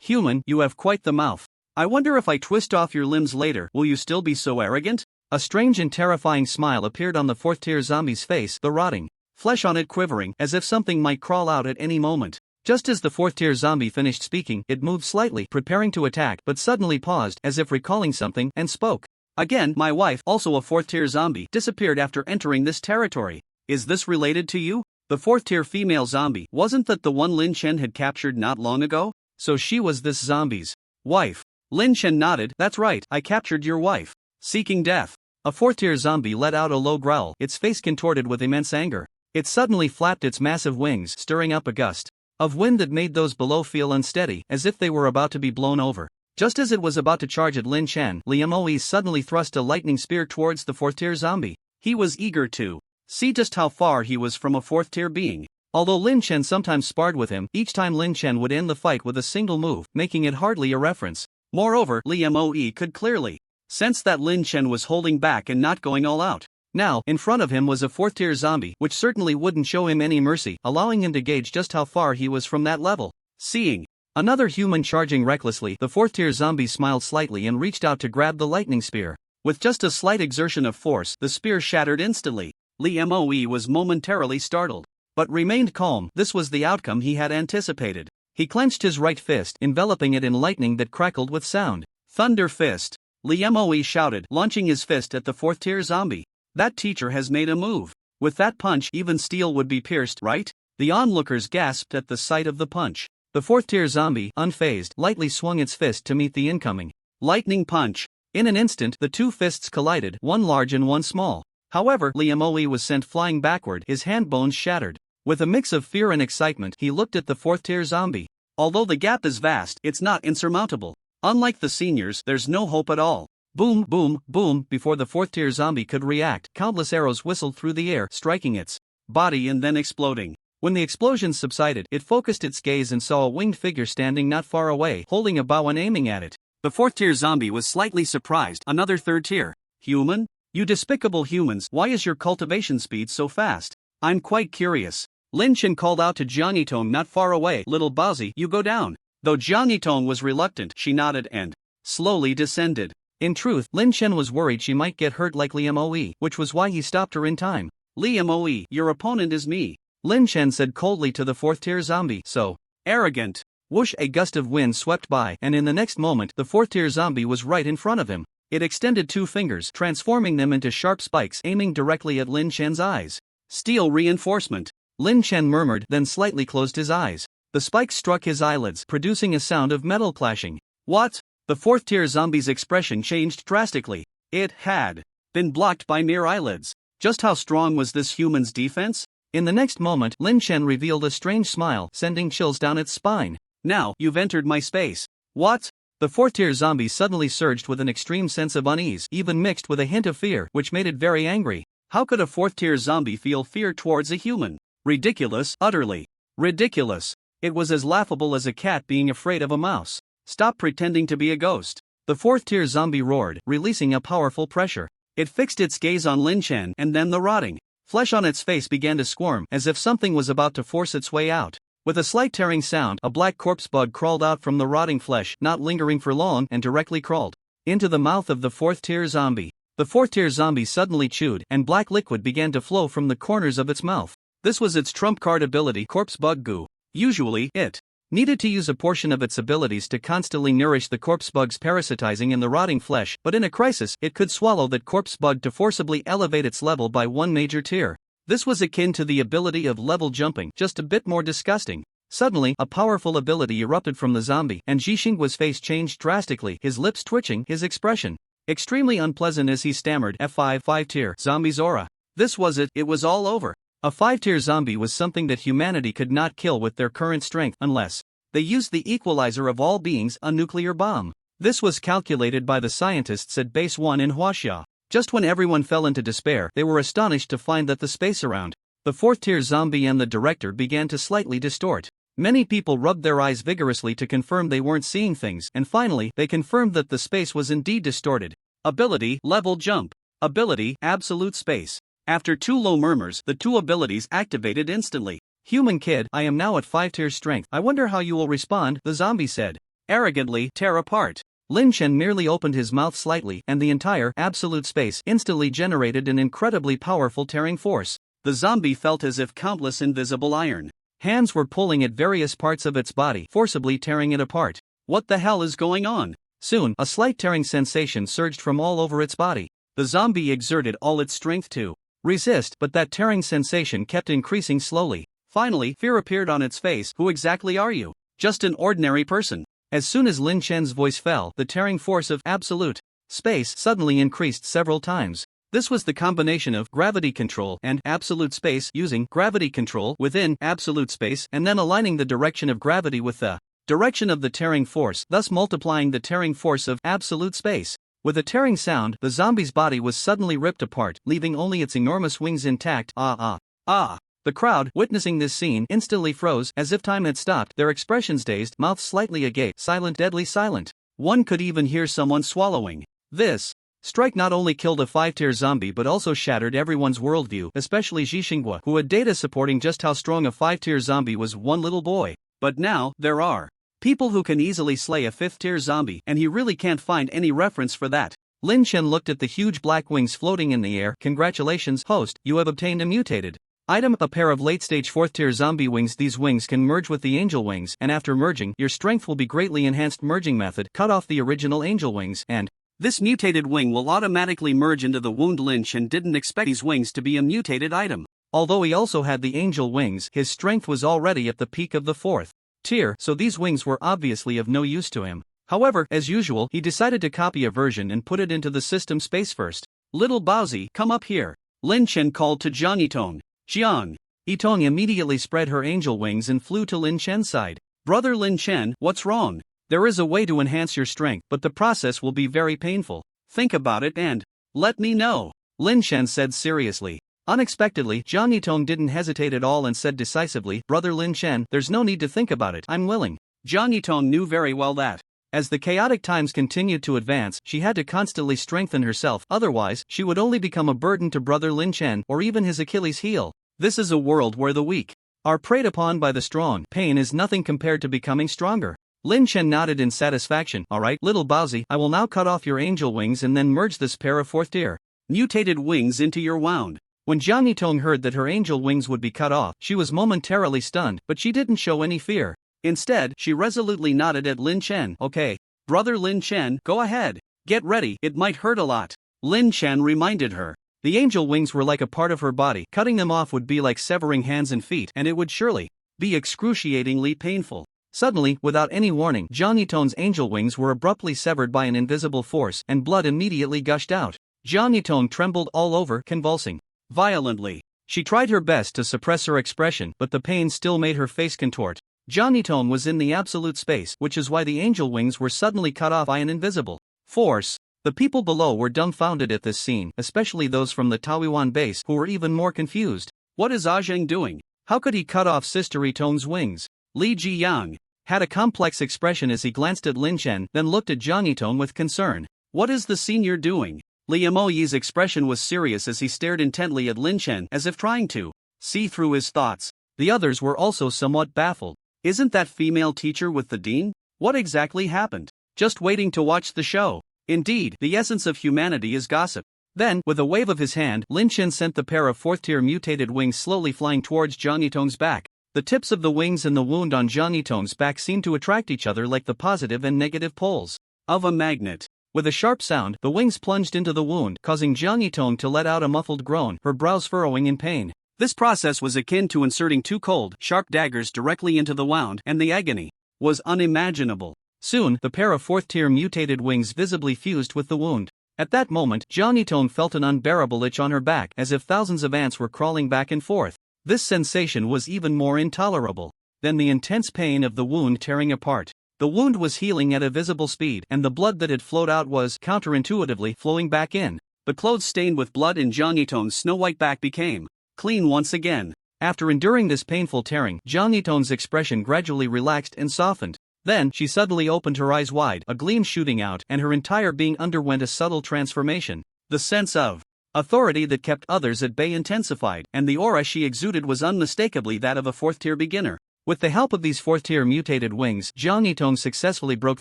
Human, you have quite the mouth. I wonder if I twist off your limbs later, will you still be so arrogant? A strange and terrifying smile appeared on the fourth-tier zombie's face, the rotting flesh on it quivering, as if something might crawl out at any moment. Just as the fourth-tier zombie finished speaking, it moved slightly, preparing to attack, but suddenly paused, as if recalling something, and spoke. Again, my wife, also a fourth-tier zombie, disappeared after entering this territory. Is this related to you? The fourth-tier female zombie, wasn't that the one Lin Chen had captured not long ago? So she was this zombie's wife. Lin Chen nodded. That's right, I captured your wife. Seeking death. A fourth-tier zombie let out a low growl, its face contorted with immense anger. It suddenly flapped its massive wings, stirring up a gust of wind that made those below feel unsteady, as if they were about to be blown over. Just as it was about to charge at Lin Chen, Liamoe suddenly thrust a lightning spear towards the fourth-tier zombie. He was eager to see just how far he was from a fourth-tier being. Although Lin Chen sometimes sparred with him, each time Lin Chen would end the fight with a single move, making it hardly a reference. Moreover, Liamoe could clearly sense that Lin Chen was holding back and not going all out. Now, in front of him was a fourth-tier zombie, which certainly wouldn't show him any mercy, allowing him to gauge just how far he was from that level. Seeing another human charging recklessly, the fourth-tier zombie smiled slightly and reached out to grab the lightning spear. With just a slight exertion of force, the spear shattered instantly. Liamoe was momentarily startled, but remained calm. This was the outcome he had anticipated. He clenched his right fist, enveloping it in lightning that crackled with sound. Thunder fist! Liamoe shouted, launching his fist at the fourth-tier zombie. That teacher has made a move. With that punch, even steel would be pierced, right? The onlookers gasped at the sight of the punch. The fourth-tier zombie, unfazed, lightly swung its fist to meet the incoming lightning punch. In an instant, the two fists collided, one large and one small. However, Liamoe was sent flying backward, his hand bones shattered. With a mix of fear and excitement, he looked at the fourth-tier zombie. Although the gap is vast, it's not insurmountable. Unlike the seniors, there's no hope at all. Boom, boom, boom! Before the fourth-tier zombie could react, countless arrows whistled through the air, striking its body and then exploding. When the explosions subsided, it focused its gaze and saw a winged figure standing not far away, holding a bow and aiming at it. The fourth-tier zombie was slightly surprised. Another third-tier human? You despicable humans, why is your cultivation speed so fast? I'm quite curious. Lin Chen called out to Jiang Yitong not far away. Little Baozi, you go down. Though Jiang Yitong was reluctant, she nodded and slowly descended. In truth, Lin Chen was worried she might get hurt like Liamoe, which was why he stopped her in time. Liamoe, your opponent is me, Lin Chen said coldly to the fourth-tier zombie. So arrogant. Whoosh! A gust of wind swept by, and in the next moment, the fourth-tier zombie was right in front of him. It extended two fingers, transforming them into sharp spikes, aiming directly at Lin Chen's eyes. Steel reinforcement. Lin Chen murmured, then slightly closed his eyes. The spikes struck his eyelids, producing a sound of metal clashing. What? The fourth-tier zombie's expression changed drastically. It had been blocked by mere eyelids. Just how strong was this human's defense? In the next moment, Lin Chen revealed a strange smile, sending chills down its spine. Now, you've entered my space. What? The fourth-tier zombie suddenly surged with an extreme sense of unease, even mixed with a hint of fear, which made it very angry. How could a fourth-tier zombie feel fear towards a human? Ridiculous, utterly ridiculous. It was as laughable as a cat being afraid of a mouse. Stop pretending to be a ghost. The fourth-tier zombie roared, releasing a powerful pressure. It fixed its gaze on Lin Chen, and then the rotting flesh on its face began to squirm, as if something was about to force its way out. With a slight tearing sound, a black corpse bug crawled out from the rotting flesh, not lingering for long, and directly crawled into the mouth of the fourth-tier zombie. The fourth-tier zombie suddenly chewed, and black liquid began to flow from the corners of its mouth. This was its trump card ability, corpse bug goo. Usually, it needed to use a portion of its abilities to constantly nourish the corpse bugs parasitizing in the rotting flesh, but in a crisis, it could swallow that corpse bug to forcibly elevate its level by one major tier. This was akin to the ability of level jumping, just a bit more disgusting. Suddenly, a powerful ability erupted from the zombie, and Jixinggua's face changed drastically, his lips twitching, his expression extremely unpleasant as he stammered, F5 5-tier zombie's aura. This was it was all over. A 5-tier zombie was something that humanity could not kill with their current strength unless they used the equalizer of all beings, a nuclear bomb. This was calculated by the scientists at Base 1 in Huaxia. Just when everyone fell into despair, they were astonished to find that the space around the 4th-tier zombie and the director began to slightly distort. Many people rubbed their eyes vigorously to confirm they weren't seeing things, and finally, they confirmed that the space was indeed distorted. Ability, level jump. Ability, absolute space. After 2 low murmurs, the 2 abilities activated instantly. Human kid, I am now at 5-tier strength. I wonder how you will respond, the zombie said. Arrogantly, tear apart. Lin Chen merely opened his mouth slightly, and the entire absolute space instantly generated an incredibly powerful tearing force. The zombie felt as if countless invisible iron hands were pulling at various parts of its body, forcibly tearing it apart. What the hell is going on? Soon, a slight tearing sensation surged from all over its body. The zombie exerted all its strength to resist, but that tearing sensation kept increasing slowly. Finally, fear appeared on its face. Who exactly are you? Just an ordinary person. As soon as Lin Chen's voice fell, the tearing force of absolute space suddenly increased several times. This was the combination of gravity control and absolute space, using gravity control within absolute space and then aligning the direction of gravity with the direction of the tearing force, thus multiplying the tearing force of absolute space. With a tearing sound, the zombie's body was suddenly ripped apart, leaving only its enormous wings intact. The crowd, witnessing this scene, instantly froze, as if time had stopped, their expressions dazed, mouths slightly agape, silent, deadly silent. One could even hear someone swallowing. This strike not only killed a 5-tier zombie but also shattered everyone's worldview, especially Zhixinghua, who had data supporting just how strong a 5-tier zombie was. One little boy. But now, there are people who can easily slay a 5th-tier zombie, and he really can't find any reference for that. Lin Chen looked at the huge black wings floating in the air. Congratulations, host, you have obtained a mutated item, a pair of late-stage 4th-tier zombie wings. These wings can merge with the angel wings, and after merging, your strength will be greatly enhanced. Merging method, cut off the original angel wings, and this mutated wing will automatically merge into the wound. Lin Chen didn't expect these wings to be a mutated item. Although he also had the angel wings, his strength was already at the peak of the 4th tier, so these wings were obviously of no use to him. However, as usual, he decided to copy a version and put it into the system space first. Little Baozi, come up here. Lin Chen called to Jiang Yitong. Jiang. Yitong immediately spread her angel wings and flew to Lin Chen's side. Brother Lin Chen, what's wrong? There is a way to enhance your strength, but the process will be very painful. Think about it and let me know, Lin Chen said seriously. Unexpectedly, Jiang Yitong didn't hesitate at all and said decisively, Brother Lin Chen, there's no need to think about it, I'm willing. Jiang Yitong knew very well that as the chaotic times continued to advance, she had to constantly strengthen herself, otherwise, she would only become a burden to Brother Lin Chen or even his Achilles heel. This is a world where the weak are preyed upon by the strong. Pain is nothing compared to becoming stronger. Lin Chen nodded in satisfaction. Alright, little Baozi, I will now cut off your angel wings and then merge this pair of 4th-tier mutated wings into your wound. When Jiang Yitong heard that her angel wings would be cut off, she was momentarily stunned, but she didn't show any fear. Instead, she resolutely nodded at Lin Chen. Okay, Brother Lin Chen, go ahead. Get ready, it might hurt a lot. Lin Chen reminded her. The angel wings were like a part of her body. Cutting them off would be like severing hands and feet, and it would surely be excruciatingly painful. Suddenly, without any warning, Jiang Yitong's angel wings were abruptly severed by an invisible force, and blood immediately gushed out. Jiang Yitong trembled all over, convulsing violently. She tried her best to suppress her expression, but the pain still made her face contort. Jiang Yitong was in the absolute space, which is why the angel wings were suddenly cut off by an invisible force. The people below were dumbfounded at this scene, especially those from the Taoyuan base, who were even more confused. What is Zheng doing? How could he cut off Sister Yitong's wings? Li Jiyang had a complex expression as he glanced at Lin Chen, then looked at Jiang Yitong with concern. What is the senior doing? Li Moyi's expression was serious as he stared intently at Lin Chen, as if trying to see through his thoughts. The others were also somewhat baffled. Isn't that female teacher with the dean? What exactly happened? Just waiting to watch the show. Indeed, the essence of humanity is gossip. Then, with a wave of his hand, Lin Chen sent the pair of 4th-tier mutated wings slowly flying towards Jiang Yitong's back. The tips of the wings and the wound on Jiang Yitong's back seemed to attract each other like the positive and negative poles of a magnet. With a sharp sound, the wings plunged into the wound, causing Jiang Yitong to let out a muffled groan, her brows furrowing in pain. This process was akin to inserting 2 cold, sharp daggers directly into the wound, and the agony was unimaginable. Soon, the pair of 4th-tier mutated wings visibly fused with the wound. At that moment, Jiang Yitong felt an unbearable itch on her back, as if thousands of ants were crawling back and forth. This sensation was even more intolerable than the intense pain of the wound tearing apart. The wound was healing at a visible speed, and the blood that had flowed out was, counterintuitively, flowing back in. The clothes stained with blood in Jang Yiton's snow-white back became clean once again. After enduring this painful tearing, Jang Yiton's expression gradually relaxed and softened. Then, she suddenly opened her eyes wide, a gleam shooting out, and her entire being underwent a subtle transformation. The sense of authority that kept others at bay intensified, and the aura she exuded was unmistakably that of a fourth-tier beginner. With the help of these fourth-tier mutated wings, Jang Yiton successfully broke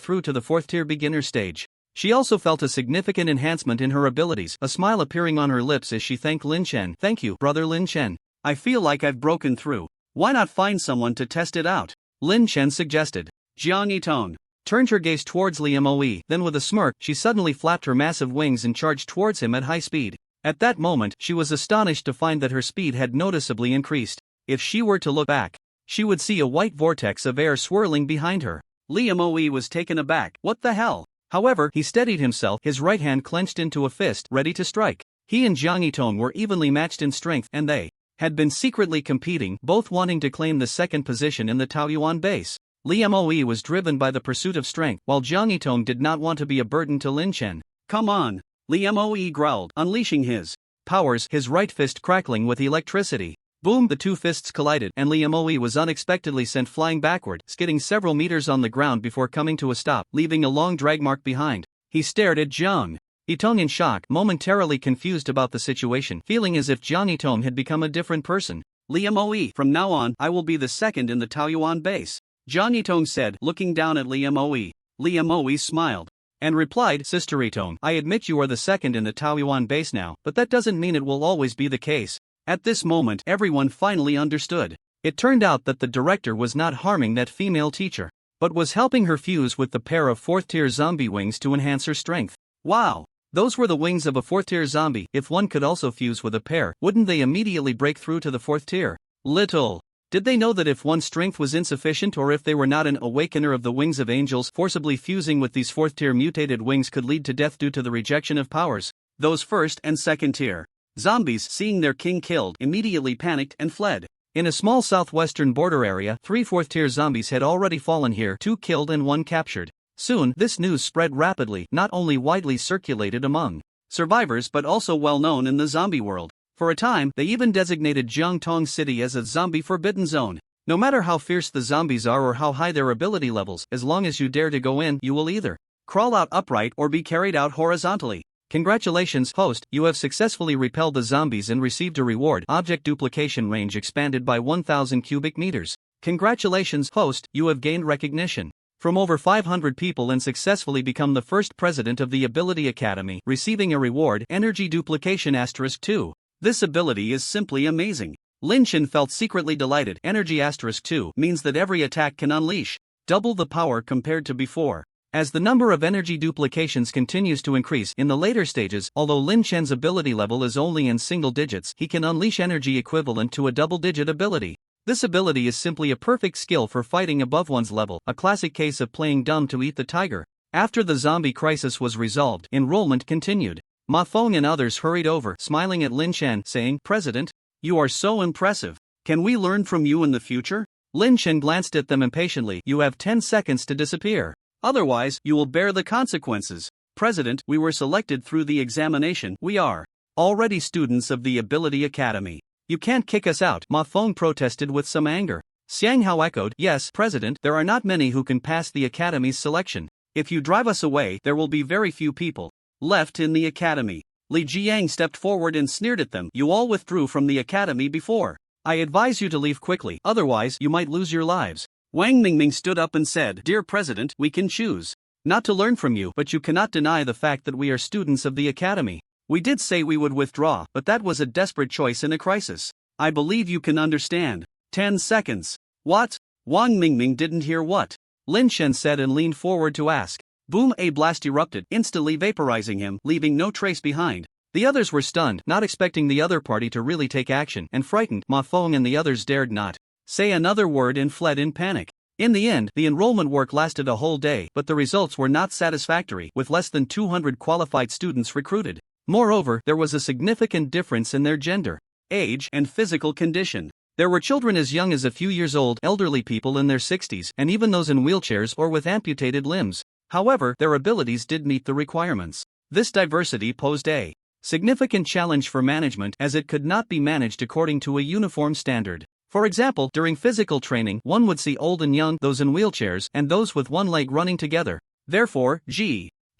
through to the fourth-tier beginner stage. She also felt a significant enhancement in her abilities, a smile appearing on her lips as she thanked Lin Chen. "Thank you, brother Lin Chen. I feel like I've broken through. Why not find someone to test it out?" Lin Chen suggested. Jang Yiton turned her gaze towards Li Moe, then with a smirk, she suddenly flapped her massive wings and charged towards him at high speed. At that moment, she was astonished to find that her speed had noticeably increased. If she were to look back, she would see a white vortex of air swirling behind her. Li Moe was taken aback. What the hell? However, he steadied himself, his right hand clenched into a fist, ready to strike. He and Jang Yiton were evenly matched in strength, and they had been secretly competing, both wanting to claim the second position in the Taoyuan base. Li Moe was driven by the pursuit of strength, while Jang Yiton did not want to be a burden to Lin Chen. "Come on," Li Moe growled, unleashing his powers, his right fist crackling with electricity. Boom! The two fists collided, and Li Moe was unexpectedly sent flying backward, skidding several meters on the ground before coming to a stop, leaving a long drag mark behind. He stared at Jang Yiton in shock, momentarily confused about the situation, feeling as if Jang Yiton had become a different person. "Li Moe, from now on, I will be the second in the Taoyuan base," Jang Yiton said, looking down at Li Moe. Li Moe smiled and replied, "Sister Yiton, I admit you are the second in the Taoyuan base now, but that doesn't mean it will always be the case." At this moment, everyone finally understood. It turned out that the director was not harming that female teacher, but was helping her fuse with the pair of fourth-tier zombie wings to enhance her strength. Wow! Those were the wings of a fourth-tier zombie. If one could also fuse with a pair, wouldn't they immediately break through to the fourth tier? Little did they know that if one's strength was insufficient, or if they were not an awakener of the wings of angels, forcibly fusing with these fourth-tier mutated wings could lead to death due to the rejection of powers. Those first and second-tier zombies, seeing their king killed, immediately panicked and fled. In a small southwestern border area, 3 fourth-tier zombies had already fallen here, 2 killed and 1 captured. Soon, this news spread rapidly, not only widely circulated among survivors but also well known in the zombie world. For a time, they even designated Jiangtong City as a zombie forbidden zone. No matter how fierce the zombies are or how high their ability levels, as long as you dare to go in, you will either crawl out upright or be carried out horizontally. Congratulations, host, you have successfully repelled the zombies and received a reward. Object duplication range expanded by 1,000 cubic meters. Congratulations, host, you have gained recognition from over 500 people and successfully become the first president of the Ability Academy, receiving a reward, Energy Duplication *2. This ability is simply amazing. Lin Chen felt secretly delighted. Energy *2 means that every attack can unleash double the power compared to before. As the number of energy duplications continues to increase in the later stages, although Lin Chen's ability level is only in single digits, he can unleash energy equivalent to a double-digit ability. This ability is simply a perfect skill for fighting above one's level, a classic case of playing dumb to eat the tiger. After the zombie crisis was resolved, enrollment continued. Ma Feng and others hurried over, smiling at Lin Chen, saying, "President, you are so impressive. Can we learn from you in the future?" Lin Chen glanced at them impatiently. "You have 10 seconds to disappear. Otherwise, you will bear the consequences." "President, we were selected through the examination. We are already students of the Ability Academy. You can't kick us out," Ma Feng protested with some anger. Xiang Hao echoed, "Yes, President, there are not many who can pass the Academy's selection. If you drive us away, there will be very few people left in the Academy." Li Jiang stepped forward and sneered at them. "You all withdrew from the Academy before. I advise you to leave quickly, otherwise you might lose your lives." Wang Mingming stood up and said, "Dear President, we can choose not to learn from you, but you cannot deny the fact that we are students of the Academy. We did say we would withdraw, but that was a desperate choice in a crisis. I believe you can understand." 10 seconds. What? Wang Mingming didn't hear what Lin Chen said and leaned forward to ask. Boom! A blast erupted, instantly vaporizing him, leaving no trace behind. The others were stunned, not expecting the other party to really take action, and frightened. Ma Feng and the others dared not say another word and fled in panic. In the end, the enrollment work lasted a whole day, but the results were not satisfactory, with less than 200 qualified students recruited. Moreover, there was a significant difference in their gender, age, and physical condition. There were children as young as a few years old, elderly people in their 60s, and even those in wheelchairs or with amputated limbs. However, their abilities did meet the requirements. This diversity posed a significant challenge for management as it could not be managed according to a uniform standard. For example, during physical training, one would see old and young, those in wheelchairs, and those with one leg running together. Therefore,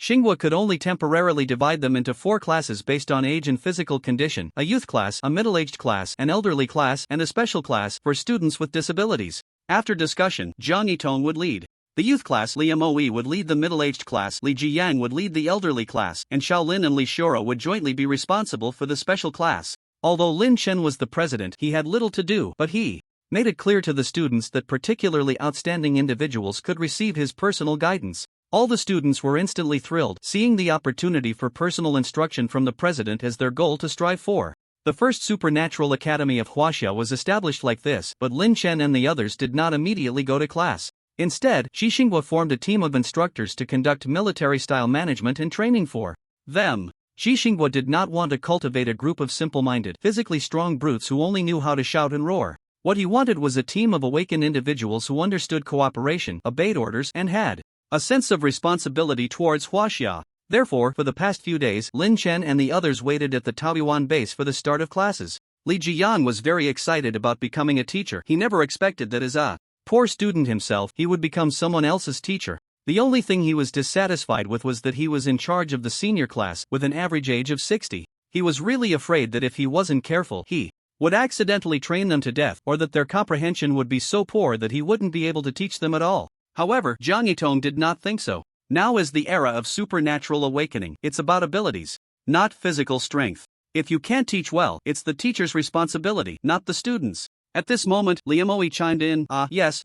Xinhua could only temporarily divide them into 4 classes based on age and physical condition: a youth class, a middle-aged class, an elderly class, and a special class for students with disabilities. After discussion, Zhang Yitong would lead the youth class, Li Moe would lead the middle-aged class, Li Jiyang would lead the elderly class, and Shaolin and Li Xioro would jointly be responsible for the special class. Although Lin Chen was the president, he had little to do, but he made it clear to the students that particularly outstanding individuals could receive his personal guidance. All the students were instantly thrilled, seeing the opportunity for personal instruction from the president as their goal to strive for. The first supernatural academy of Huaxia was established like this, but Lin Chen and the others did not immediately go to class. Instead, Xinhua formed a team of instructors to conduct military-style management and training for them. Xinhua did not want to cultivate a group of simple-minded, physically strong brutes who only knew how to shout and roar. What he wanted was a team of awakened individuals who understood cooperation, obeyed orders, and had a sense of responsibility towards Huaxia. Therefore, for the past few days, Lin Chen and the others waited at the Taoyuan base for the start of classes. Li Jiyang was very excited about becoming a teacher. He never expected that as a poor student himself, he would become someone else's teacher. The only thing he was dissatisfied with was that he was in charge of the senior class, with an average age of 60. He was really afraid that if he wasn't careful, he would accidentally train them to death, or that their comprehension would be so poor that he wouldn't be able to teach them at all. However, Zhang Yitong did not think so. Now is the era of supernatural awakening. It's about abilities, not physical strength. If you can't teach well, it's the teacher's responsibility, not the student's. At this moment, Liamoe chimed in. Yes,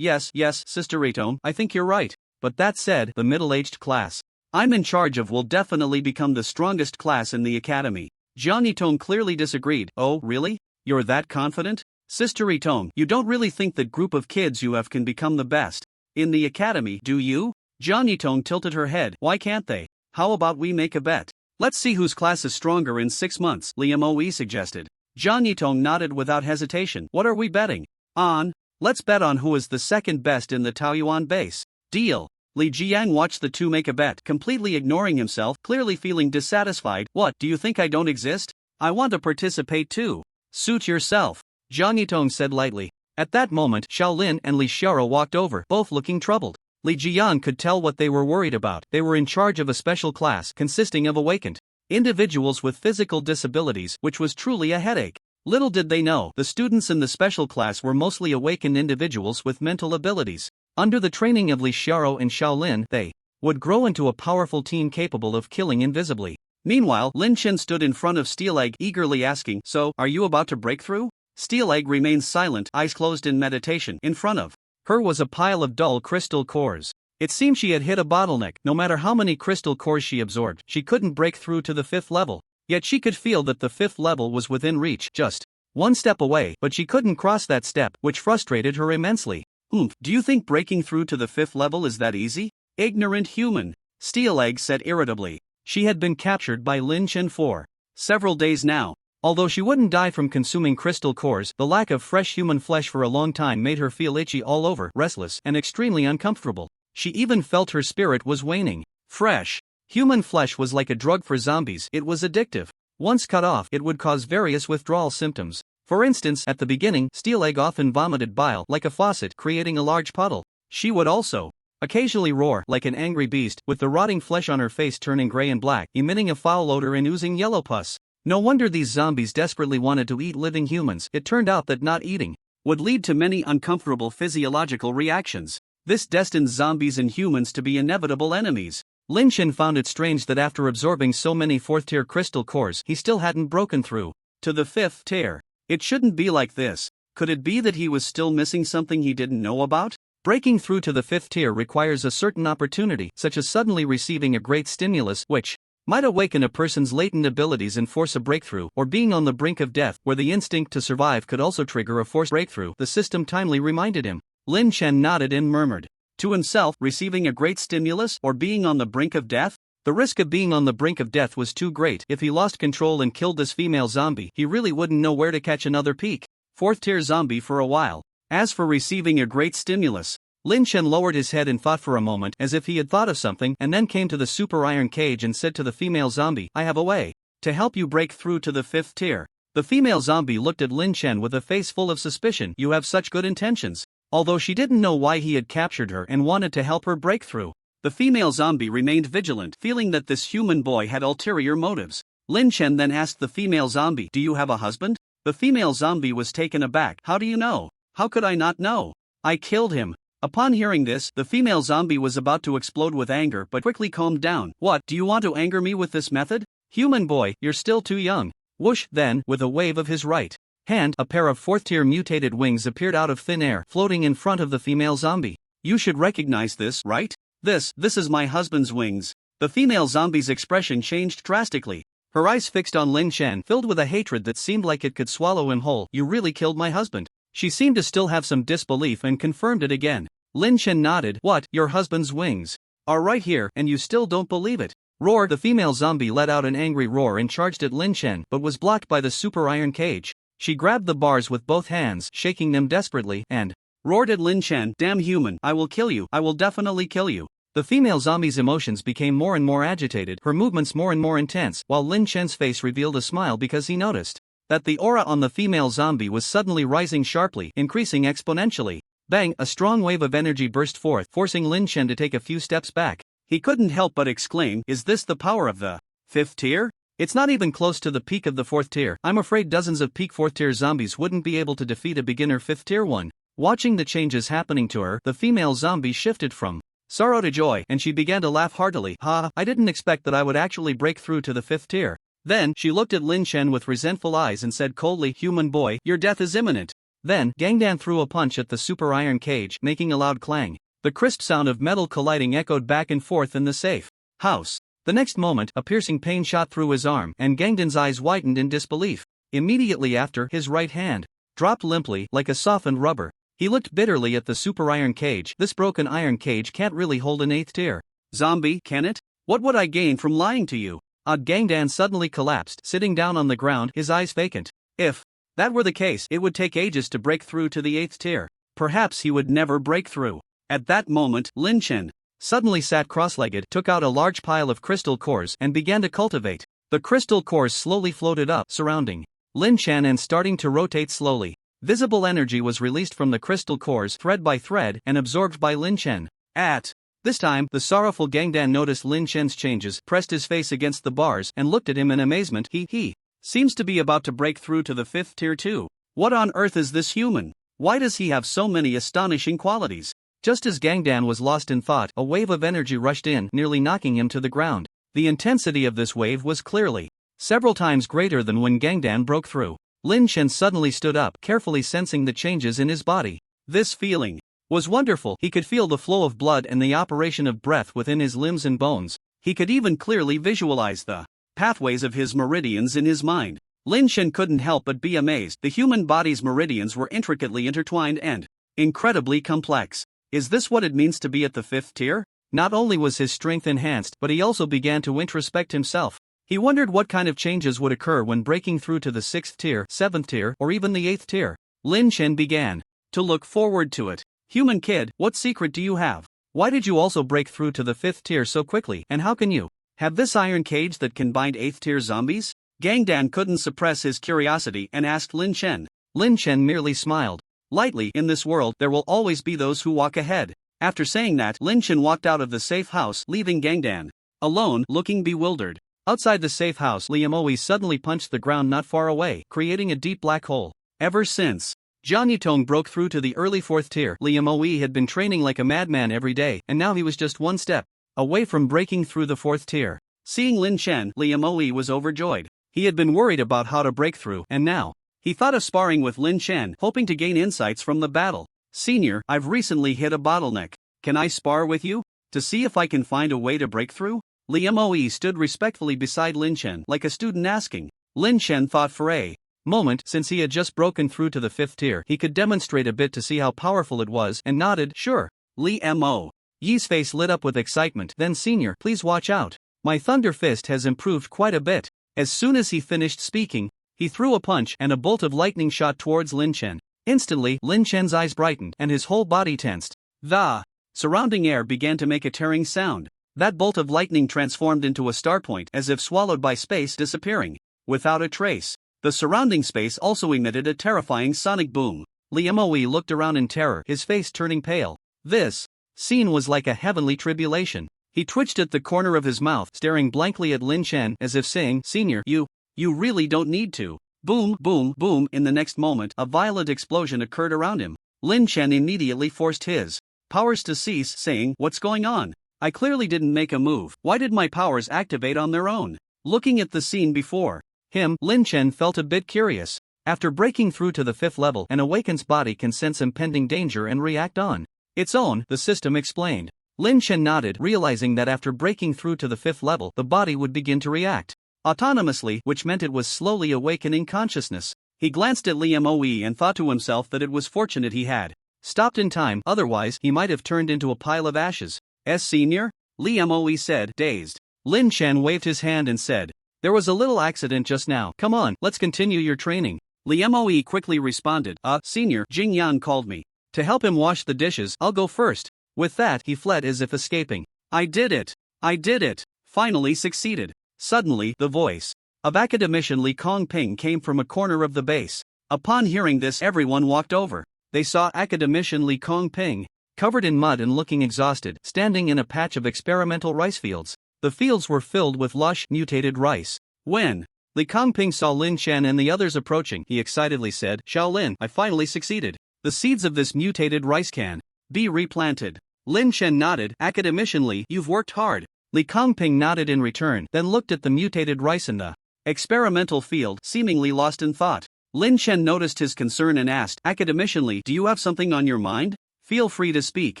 Sister Yitong, I think you're right. But that said, the middle-aged class I'm in charge of will definitely become the strongest class in the academy. Zhang Yitong clearly disagreed. Oh, really? You're that confident? Sister Yitong, you don't really think that group of kids you have can become the best in the academy, do you? Zhang Yitong tilted her head. Why can't they? How about we make a bet? Let's see whose class is stronger in 6 months, Liamoe suggested. Zhang Yitong nodded without hesitation. What are we betting on? Let's bet on who is the second best in the Taoyuan base. Deal. Li Jiyang watched the two make a bet, completely ignoring himself, clearly feeling dissatisfied. What, do you think I don't exist? I want to participate too. Suit yourself, Zhang Yitong said lightly. At that moment, Shaolin and Li Xioro walked over, both looking troubled. Li Jiyang could tell what they were worried about. They were in charge of a special class consisting of awakened individuals with physical disabilities, which was truly a headache. Little did they know, the students in the special class were mostly awakened individuals with mental abilities. Under the training of Li Xioro and Shaolin, they would grow into a powerful team capable of killing invisibly. Meanwhile, Lin Chen stood in front of Steelegg, eagerly asking, "So, are you about to break through?" Steelegg remained silent, eyes closed in meditation. In front of her was a pile of dull crystal cores. It seemed she had hit a bottleneck. No matter how many crystal cores she absorbed, she couldn't break through to the 5th level. Yet she could feel that the 5th level was within reach, just one step away, but she couldn't cross that step, which frustrated her immensely. Do you think breaking through to the 5th level is that easy? Ignorant human, Steelegg said irritably. She had been captured by Lin Chen for several days now. Although she wouldn't die from consuming crystal cores, the lack of fresh human flesh for a long time made her feel itchy all over, restless, and extremely uncomfortable. She even felt her spirit was waning. Fresh human flesh was like a drug for zombies. It was addictive. Once cut off, it would cause various withdrawal symptoms. For instance, at the beginning, Steelegg often vomited bile like a faucet, creating a large puddle. She would also occasionally roar like an angry beast, with the rotting flesh on her face turning gray and black, emitting a foul odor and oozing yellow pus. No wonder these zombies desperately wanted to eat living humans. It turned out that not eating would lead to many uncomfortable physiological reactions. This destined zombies and humans to be inevitable enemies. Lin Chen found it strange that after absorbing so many 4th-tier crystal cores, he still hadn't broken through to the 5th tier. It shouldn't be like this. Could it be that he was still missing something he didn't know about? Breaking through to the 5th tier requires a certain opportunity, such as suddenly receiving a great stimulus, which might awaken a person's latent abilities and force a breakthrough, or being on the brink of death, where the instinct to survive could also trigger a forced breakthrough, the system timely reminded him. Lin Chen nodded and murmured to himself, receiving a great stimulus, or being on the brink of death? The risk of being on the brink of death was too great. If he lost control and killed this female zombie, he really wouldn't know where to catch another peek. 4th tier zombie for a while. As for receiving a great stimulus, Lin Chen lowered his head and thought for a moment as if he had thought of something and then came to the super iron cage and said to the female zombie, I have a way to help you break through to the 5th tier. The female zombie looked at Lin Chen with a face full of suspicion. You have such good intentions. Although she didn't know why he had captured her and wanted to help her break through, the female zombie remained vigilant, feeling that this human boy had ulterior motives. Lin Chen then asked the female zombie, do you have a husband? The female zombie was taken aback. How do you know? How could I not know? I killed him. Upon hearing this, the female zombie was about to explode with anger but quickly calmed down. What, do you want to anger me with this method? Human boy, you're still too young. Whoosh, then, with a wave of his right hand, a pair of 4th tier mutated wings appeared out of thin air, floating in front of the female zombie. You should recognize this, right? This is my husband's wings. The female zombie's expression changed drastically. Her eyes fixed on Lin Chen, filled with a hatred that seemed like it could swallow him whole. You really killed my husband. She seemed to still have some disbelief and confirmed it again. Lin Chen nodded. What, your husband's wings are right here, and you still don't believe it? Roared. The female zombie let out an angry roar and charged at Lin Chen, but was blocked by the super iron cage. She grabbed the bars with both hands, shaking them desperately, and roared at Lin Chen. Damn human, I will kill you. I will definitely kill you. The female zombie's emotions became more and more agitated, her movements more and more intense, while Lin Chen's face revealed a smile because he noticed that the aura on the female zombie was suddenly rising sharply, increasing exponentially. Bang, a strong wave of energy burst forth, forcing Lin Chen to take a few steps back. He couldn't help but exclaim, is this the power of the 5th tier? It's not even close to the peak of the 4th tier. I'm afraid dozens of peak 4th tier zombies wouldn't be able to defeat a beginner 5th tier one. Watching the changes happening to her, the female zombie shifted from sorrow to joy, and she began to laugh heartily. Ha, I didn't expect that I would actually break through to the 5th tier. Then, she looked at Lin Chen with resentful eyes and said coldly, human boy, your death is imminent. Then, Gangdan threw a punch at the super iron cage, making a loud clang. The crisp sound of metal colliding echoed back and forth in the safe house. The next moment, a piercing pain shot through his arm, and Gangdan's eyes widened in disbelief. Immediately after, his right hand dropped limply, like a softened rubber. He looked bitterly at the super iron cage. This broken iron cage can't really hold an 8th tier zombie, can it? What would I gain from lying to you? Gangdan suddenly collapsed, sitting down on the ground, his eyes vacant. If that were the case, it would take ages to break through to the 8th tier. Perhaps he would never break through. At that moment, Lin Chen suddenly sat cross-legged, took out a large pile of crystal cores, and began to cultivate. The crystal cores slowly floated up, surrounding Lin Chen and starting to rotate slowly. Visible energy was released from the crystal cores, thread by thread, and absorbed by Lin Chen. At this time, the sorrowful Gangdan noticed Lin Chen's changes, pressed his face against the bars, and looked at him in amazement. He seems to be about to break through to the 5th tier too. What on earth is this human? Why does he have so many astonishing qualities? Just as Gangdan was lost in thought, a wave of energy rushed in, nearly knocking him to the ground. The intensity of this wave was clearly several times greater than when Gangdan broke through. Lin Chen suddenly stood up, carefully sensing the changes in his body. This feeling was wonderful. He could feel the flow of blood and the operation of breath within his limbs and bones. He could even clearly visualize the pathways of his meridians in his mind. Lin Chen couldn't help but be amazed. The human body's meridians were intricately intertwined and incredibly complex. Is this what it means to be at the 5th tier? Not only was his strength enhanced, but he also began to introspect himself. He wondered what kind of changes would occur when breaking through to the 6th tier, 7th tier, or even the 8th tier. Lin Chen began to look forward to it. Human kid, what secret do you have? Why did you also break through to the 5th tier so quickly, and how can you have this iron cage that can bind 8th tier zombies? Gangdan couldn't suppress his curiosity and asked Lin Chen. Lin Chen merely smiled lightly. In this world, there will always be those who walk ahead. After saying that, Lin Chen walked out of the safe house, leaving Gangdan alone, looking bewildered. Outside the safe house, Liamoe suddenly punched the ground not far away, creating a deep black hole. Ever since Jiang Yutong broke through to the early 4th tier, Liamoe had been training like a madman every day, and now he was just one step away from breaking through the 4th tier. Seeing Lin Chen, Liamoe was overjoyed. He had been worried about how to break through, and now he thought of sparring with Lin Chen, hoping to gain insights from the battle. Senior, I've recently hit a bottleneck. Can I spar with you to see if I can find a way to break through? Liamoe stood respectfully beside Lin Chen, like a student asking. Lin Chen thought for a moment. Since he had just broken through to the 5th tier, he could demonstrate a bit to see how powerful it was, and nodded. Sure. Liamoe's face lit up with excitement. Then senior, please watch out. My thunder fist has improved quite a bit. As soon as he finished speaking, He threw a punch and a bolt of lightning shot towards Lin Chen. Instantly, Lin Chen's eyes brightened and his whole body tensed. The surrounding air began to make a tearing sound. That bolt of lightning transformed into a star point as if swallowed by space, disappearing without a trace. The surrounding space also emitted a terrifying sonic boom. Li Moe looked around in terror, his face turning pale. This scene was like a heavenly tribulation. He twitched at the corner of his mouth, staring blankly at Lin Chen as if saying, "Senior, you really don't need to." Boom, boom, boom. In the next moment, a violent explosion occurred around him. Lin Chen immediately forced his powers to cease, saying, "What's going on? I clearly didn't make a move. Why did my powers activate on their own?" Looking at the scene before him, Lin Chen felt a bit curious. After breaking through to the 5th level, an awakened's body can sense impending danger and react on its own, the system explained. Lin Chen nodded, realizing that after breaking through to the 5th level, the body would begin to react autonomously, which meant it was slowly awakening consciousness. He glanced at Li Moe and thought to himself that it was fortunate he had stopped in time, otherwise he might have turned into a pile of ashes. Senior? Li Moe said, dazed. Lin Chen waved his hand and said, "There was a little accident just now. Come on, let's continue your training." Li Moe quickly responded, "Senior, Jing Yan called me to help him wash the dishes. I'll go first." With that, he fled as if escaping. I did it! Finally succeeded." Suddenly, the voice of academician Li Kongping came from a corner of the base. Upon hearing this, everyone walked over. They saw academician Li Kongping, covered in mud and looking exhausted, standing in a patch of experimental rice fields. The fields were filled with lush, mutated rice. When Li Kongping saw Lin Chen and the others approaching, he excitedly said, "Shaolin, I finally succeeded. The seeds of this mutated rice can be replanted." Lin Chen nodded. "Academician Li, you've worked hard." Li Kongping nodded in return, then looked at the mutated rice in the experimental field, seemingly lost in thought. Lin Chen noticed his concern and asked, "Academician Li, do you have something on your mind? Feel free to speak."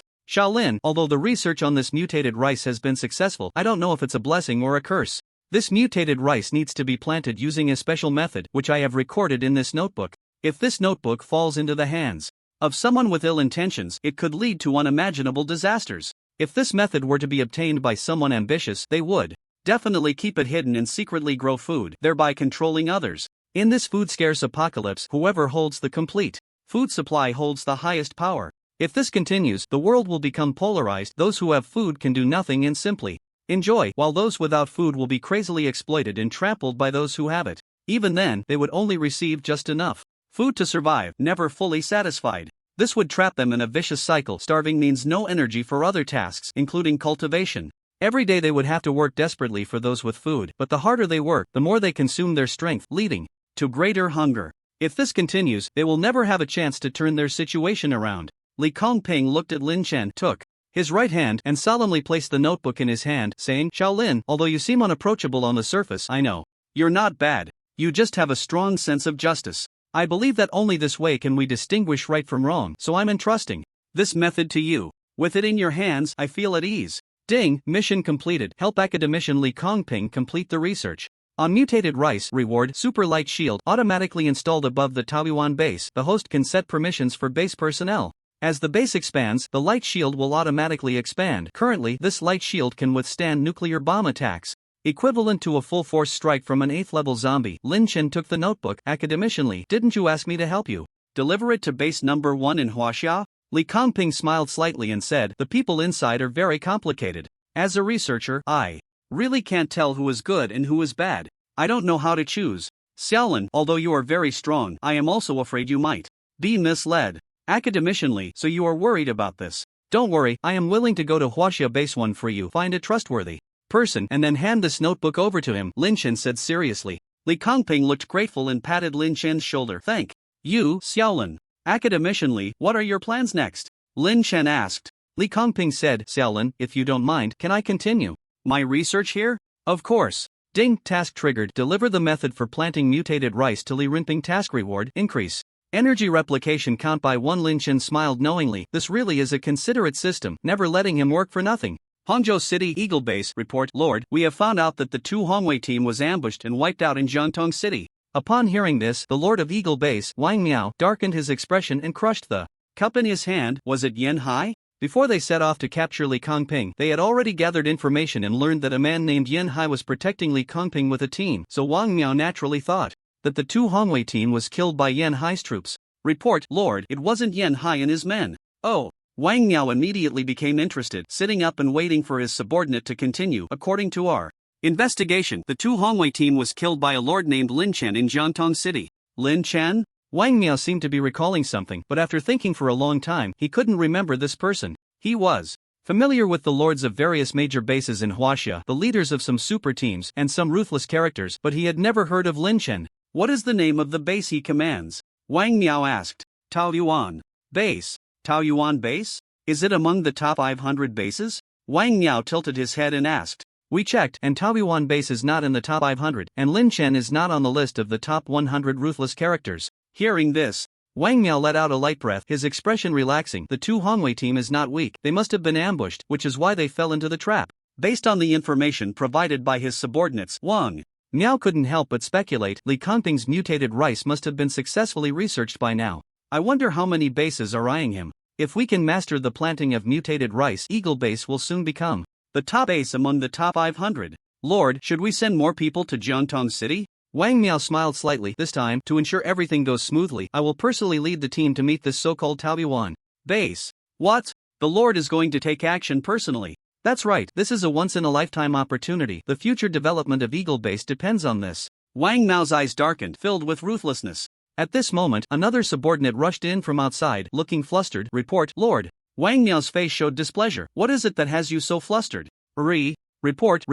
"Shaolin, although the research on this mutated rice has been successful, I don't know if it's a blessing or a curse. This mutated rice needs to be planted using a special method, which I have recorded in this notebook. If this notebook falls into the hands of someone with ill intentions, it could lead to unimaginable disasters. If this method were to be obtained by someone ambitious, they would definitely keep it hidden and secretly grow food, thereby controlling others. In this food-scarce apocalypse, whoever holds the complete food supply holds the highest power. If this continues, the world will become polarized. Those who have food can do nothing and simply enjoy, while those without food will be crazily exploited and trampled by those who have it. Even then, they would only receive just enough food to survive, never fully satisfied. This would trap them in a vicious cycle. Starving means no energy for other tasks, including cultivation. Every day they would have to work desperately for those with food, but the harder they work, the more they consume their strength, leading to greater hunger. If this continues, they will never have a chance to turn their situation around." Li Kongping looked at Lin Chen, took his right hand, and solemnly placed the notebook in his hand, saying, "Shaolin, although you seem unapproachable on the surface, I know you're not bad. You just have a strong sense of justice. I believe that only this way can we distinguish right from wrong, so I'm entrusting this method to you. With it in your hands, I feel at ease." Ding, mission completed. Help academician Li Kongping complete the research on mutated rice. Reward, super light shield, automatically installed above the Taoyuan base. The host can set permissions for base personnel. As the base expands, the light shield will automatically expand. Currently, this light shield can withstand nuclear bomb attacks, equivalent to a full-force strike from an 8th-level zombie. Lin Chen took the notebook. "Academician Li, didn't you ask me to help you deliver it to base number 1 in Huaxia?" Li Kongping smiled slightly and said, "The people inside are very complicated. As a researcher, I really can't tell who is good and who is bad. I don't know how to choose. Xiaolin, although you are very strong, I am also afraid you might be misled." "Academician Li, so you are worried about this? Don't worry, I am willing to go to Huaxia Base 1 for you. Find a trustworthy person and then hand this notebook over to him," Lin Chen said seriously. Li Kongping looked grateful and patted Lin Chen's shoulder. "Thank you, Xiaolin." "Academician Li, what are your plans next?" Lin Chen asked. Li Kongping said, "Xiaolin, if you don't mind, can I continue my research here?" "Of course." Ding, task triggered. Deliver the method for planting mutated rice to Li Rinping. Task reward, increase energy replication count by 1. Lin Chen smiled knowingly. This really is a considerate system, never letting him work for nothing. Hangzhou City Eagle Base report, "Lord, we have found out that the 2 Hongwei team was ambushed and wiped out in Jiangtong City." Upon hearing this, the Lord of Eagle Base, Wang Miao, darkened his expression and crushed the cup in his hand. Was it Yan Hai? Before they set off to capture Li Kongping, they had already gathered information and learned that a man named Yan Hai was protecting Li Kongping with a team, so Wang Miao naturally thought that the Tu Hongwei team was killed by Yan Hai's troops. Report, Lord, it wasn't Yan Hai and his men. Oh. Wang Miao immediately became interested, sitting up and waiting for his subordinate to continue. According to our investigation, the Tu Hongwei team was killed by a lord named Lin Chen in Jiangtong City. Lin Chen? Wang Miao seemed to be recalling something, but after thinking for a long time, he couldn't remember this person. He was familiar with the lords of various major bases in Huaxia, the leaders of some super teams, and some ruthless characters, but he had never heard of Lin Chen. What is the name of the base he commands? Wang Miao asked. Taoyuan Base. Taoyuan Base? Is it among the top 500 bases? Wang Miao tilted his head and asked. We checked, and Taoyuan Base is not in the top 500, and Lin Chen is not on the list of the top 100 ruthless characters. Hearing this, Wang Miao let out a light breath, his expression relaxing. The Tu Hongwei team is not weak, they must have been ambushed, which is why they fell into the trap. Based on the information provided by his subordinates, Wang Miao couldn't help but speculate Li Kangping's mutated rice must have been successfully researched by now. I wonder how many bases are eyeing him. If we can master the planting of mutated rice, Eagle Base will soon become the top base among the top 500. Lord, should we send more people to Jiangtong City? Wang Miao smiled slightly. This time, to ensure everything goes smoothly, I will personally lead the team to meet this so-called Taoyuan Base. What? The Lord is going to take action personally. That's right, this is a once-in-a-lifetime opportunity. The future development of Eagle Base depends on this. Wang Miao's eyes darkened, filled with ruthlessness. At this moment, another subordinate rushed in from outside, looking flustered. Report, Lord. Wang Miao's face showed displeasure. What is it that has you so flustered? Report,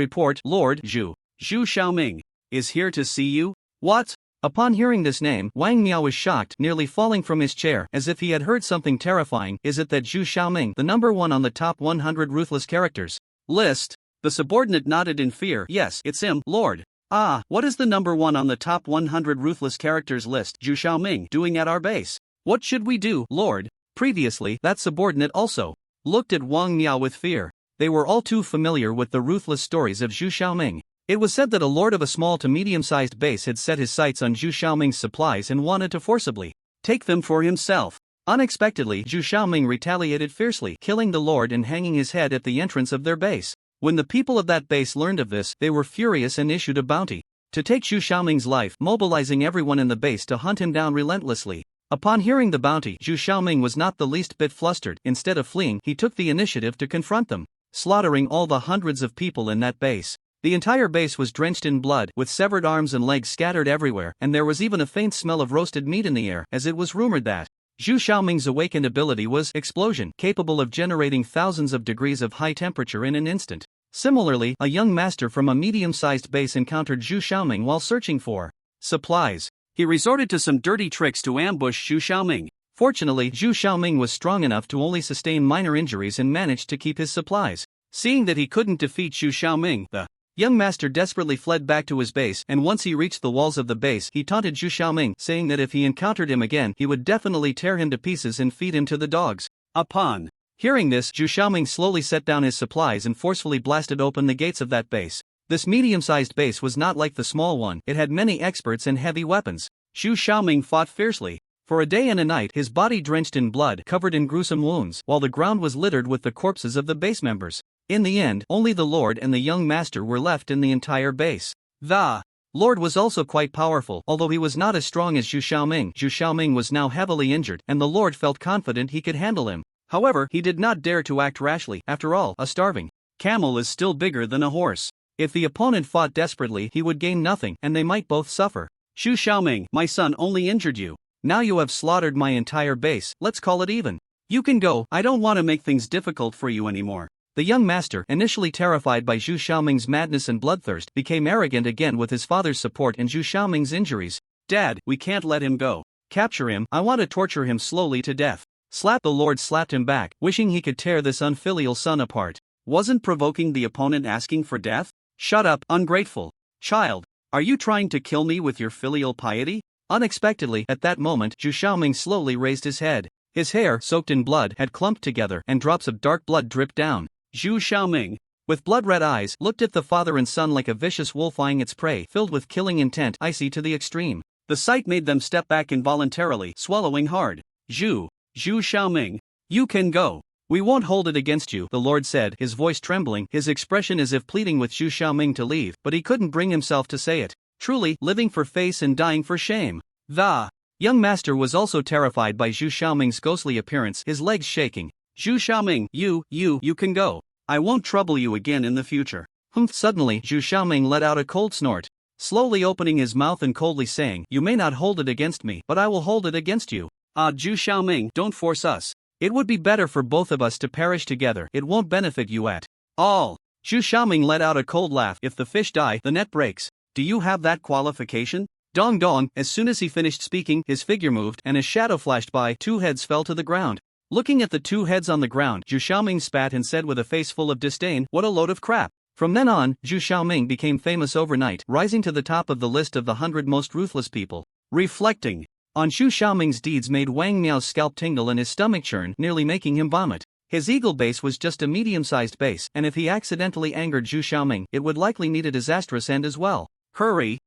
Lord. Zhu Xiaoming is here to see you. What? Upon hearing this name, Wang Miao was shocked, nearly falling from his chair, as if he had heard something terrifying. Is it that Zhu Xiaoming, the number one on the top 100 ruthless characters list? The subordinate nodded in fear. Yes, it's him, Lord. Ah, what is the number one on the top 100 ruthless characters list Zhu Xiaoming doing at our base? What should we do, Lord? Previously, that subordinate also looked at Wang Miao with fear. They were all too familiar with the ruthless stories of Zhu Xiaoming. It was said that a lord of a small to medium-sized base had set his sights on Zhu Xiaoming's supplies and wanted to forcibly take them for himself. Unexpectedly, Zhu Xiaoming retaliated fiercely, killing the lord and hanging his head at the entrance of their base. When the people of that base learned of this, they were furious and issued a bounty to take Zhu Xiaoming's life, mobilizing everyone in the base to hunt him down relentlessly. Upon hearing the bounty, Zhu Xiaoming was not the least bit flustered. Instead of fleeing, he took the initiative to confront them, slaughtering all the hundreds of people in that base. The entire base was drenched in blood, with severed arms and legs scattered everywhere, and there was even a faint smell of roasted meat in the air, as it was rumored that Zhu Xiaoming's awakened ability was explosion, capable of generating thousands of degrees of high temperature in an instant. Similarly, a young master from a medium-sized base encountered Zhu Xiaoming while searching for supplies. He resorted to some dirty tricks to ambush Zhu Xiaoming. Fortunately, Zhu Xiaoming was strong enough to only sustain minor injuries and managed to keep his supplies. Seeing that he couldn't defeat Zhu Xiaoming, the young master desperately fled back to his base, and once he reached the walls of the base, he taunted Zhu Xiaoming, saying that if he encountered him again, he would definitely tear him to pieces and feed him to the dogs. Upon hearing this, Zhu Xiaoming slowly set down his supplies and forcefully blasted open the gates of that base. This medium-sized base was not like the small one, it had many experts and heavy weapons. Zhu Xiaoming fought fiercely. For a day and a night, his body drenched in blood, covered in gruesome wounds, while the ground was littered with the corpses of the base members. In the end, only the Lord and the young master were left in the entire base. The Lord was also quite powerful, although he was not as strong as Zhu Xiaoming. Zhu Xiaoming was now heavily injured, and the Lord felt confident he could handle him. However, he did not dare to act rashly. After all, a starving camel is still bigger than a horse. If the opponent fought desperately, he would gain nothing, and they might both suffer. Zhu Xiaoming, my son only injured you. Now you have slaughtered my entire base, let's call it even. You can go, I don't want to make things difficult for you anymore. The young master, initially terrified by Zhu Xiaoming's madness and bloodthirst, became arrogant again with his father's support and Zhu Xiaoming's injuries. Dad, we can't let him go. Capture him, I want to torture him slowly to death. Slap! The Lord slapped him back, wishing he could tear this unfilial son apart. Wasn't provoking the opponent asking for death? Shut up, ungrateful child. Are you trying to kill me with your filial piety? Unexpectedly, at that moment, Zhu Xiaoming slowly raised his head. His hair, soaked in blood, had clumped together, and drops of dark blood dripped down. Zhu Xiaoming, with blood-red eyes, looked at the father and son like a vicious wolf eyeing its prey, filled with killing intent, icy to the extreme. The sight made them step back involuntarily, swallowing hard. Zhu Xiaoming, you can go. We won't hold it against you, the Lord said, his voice trembling, his expression as if pleading with Zhu Xiaoming to leave, but he couldn't bring himself to say it. Truly, living for face and dying for shame. The young master was also terrified by Zhu Xiaoming's ghostly appearance, his legs shaking. Zhu Xiaoming, you can go. I won't trouble you again in the future. Suddenly, Zhu Xiaoming let out a cold snort, slowly opening his mouth and coldly saying, "You may not hold it against me, but I will hold it against you." Zhu Xiaoming, don't force us. It would be better for both of us to perish together. It won't benefit you at all. Zhu Xiaoming let out a cold laugh. If the fish die, the net breaks. Do you have that qualification? Dong dong. As soon as he finished speaking, his figure moved and a shadow flashed by. 2 heads fell to the ground. Looking at the 2 heads on the ground, Zhu Xiaoming spat and said with a face full of disdain, "What a load of crap." From then on, Zhu Xiaoming became famous overnight, rising to the top of the list of the 100 most ruthless people. Reflecting on Zhu Xiaoming's deeds made Wang Miao's scalp tingle and his stomach churn, nearly making him vomit. His eagle base was just a medium-sized base, and if he accidentally angered Zhu Xiaoming, it would likely need a disastrous end as well. Hurry,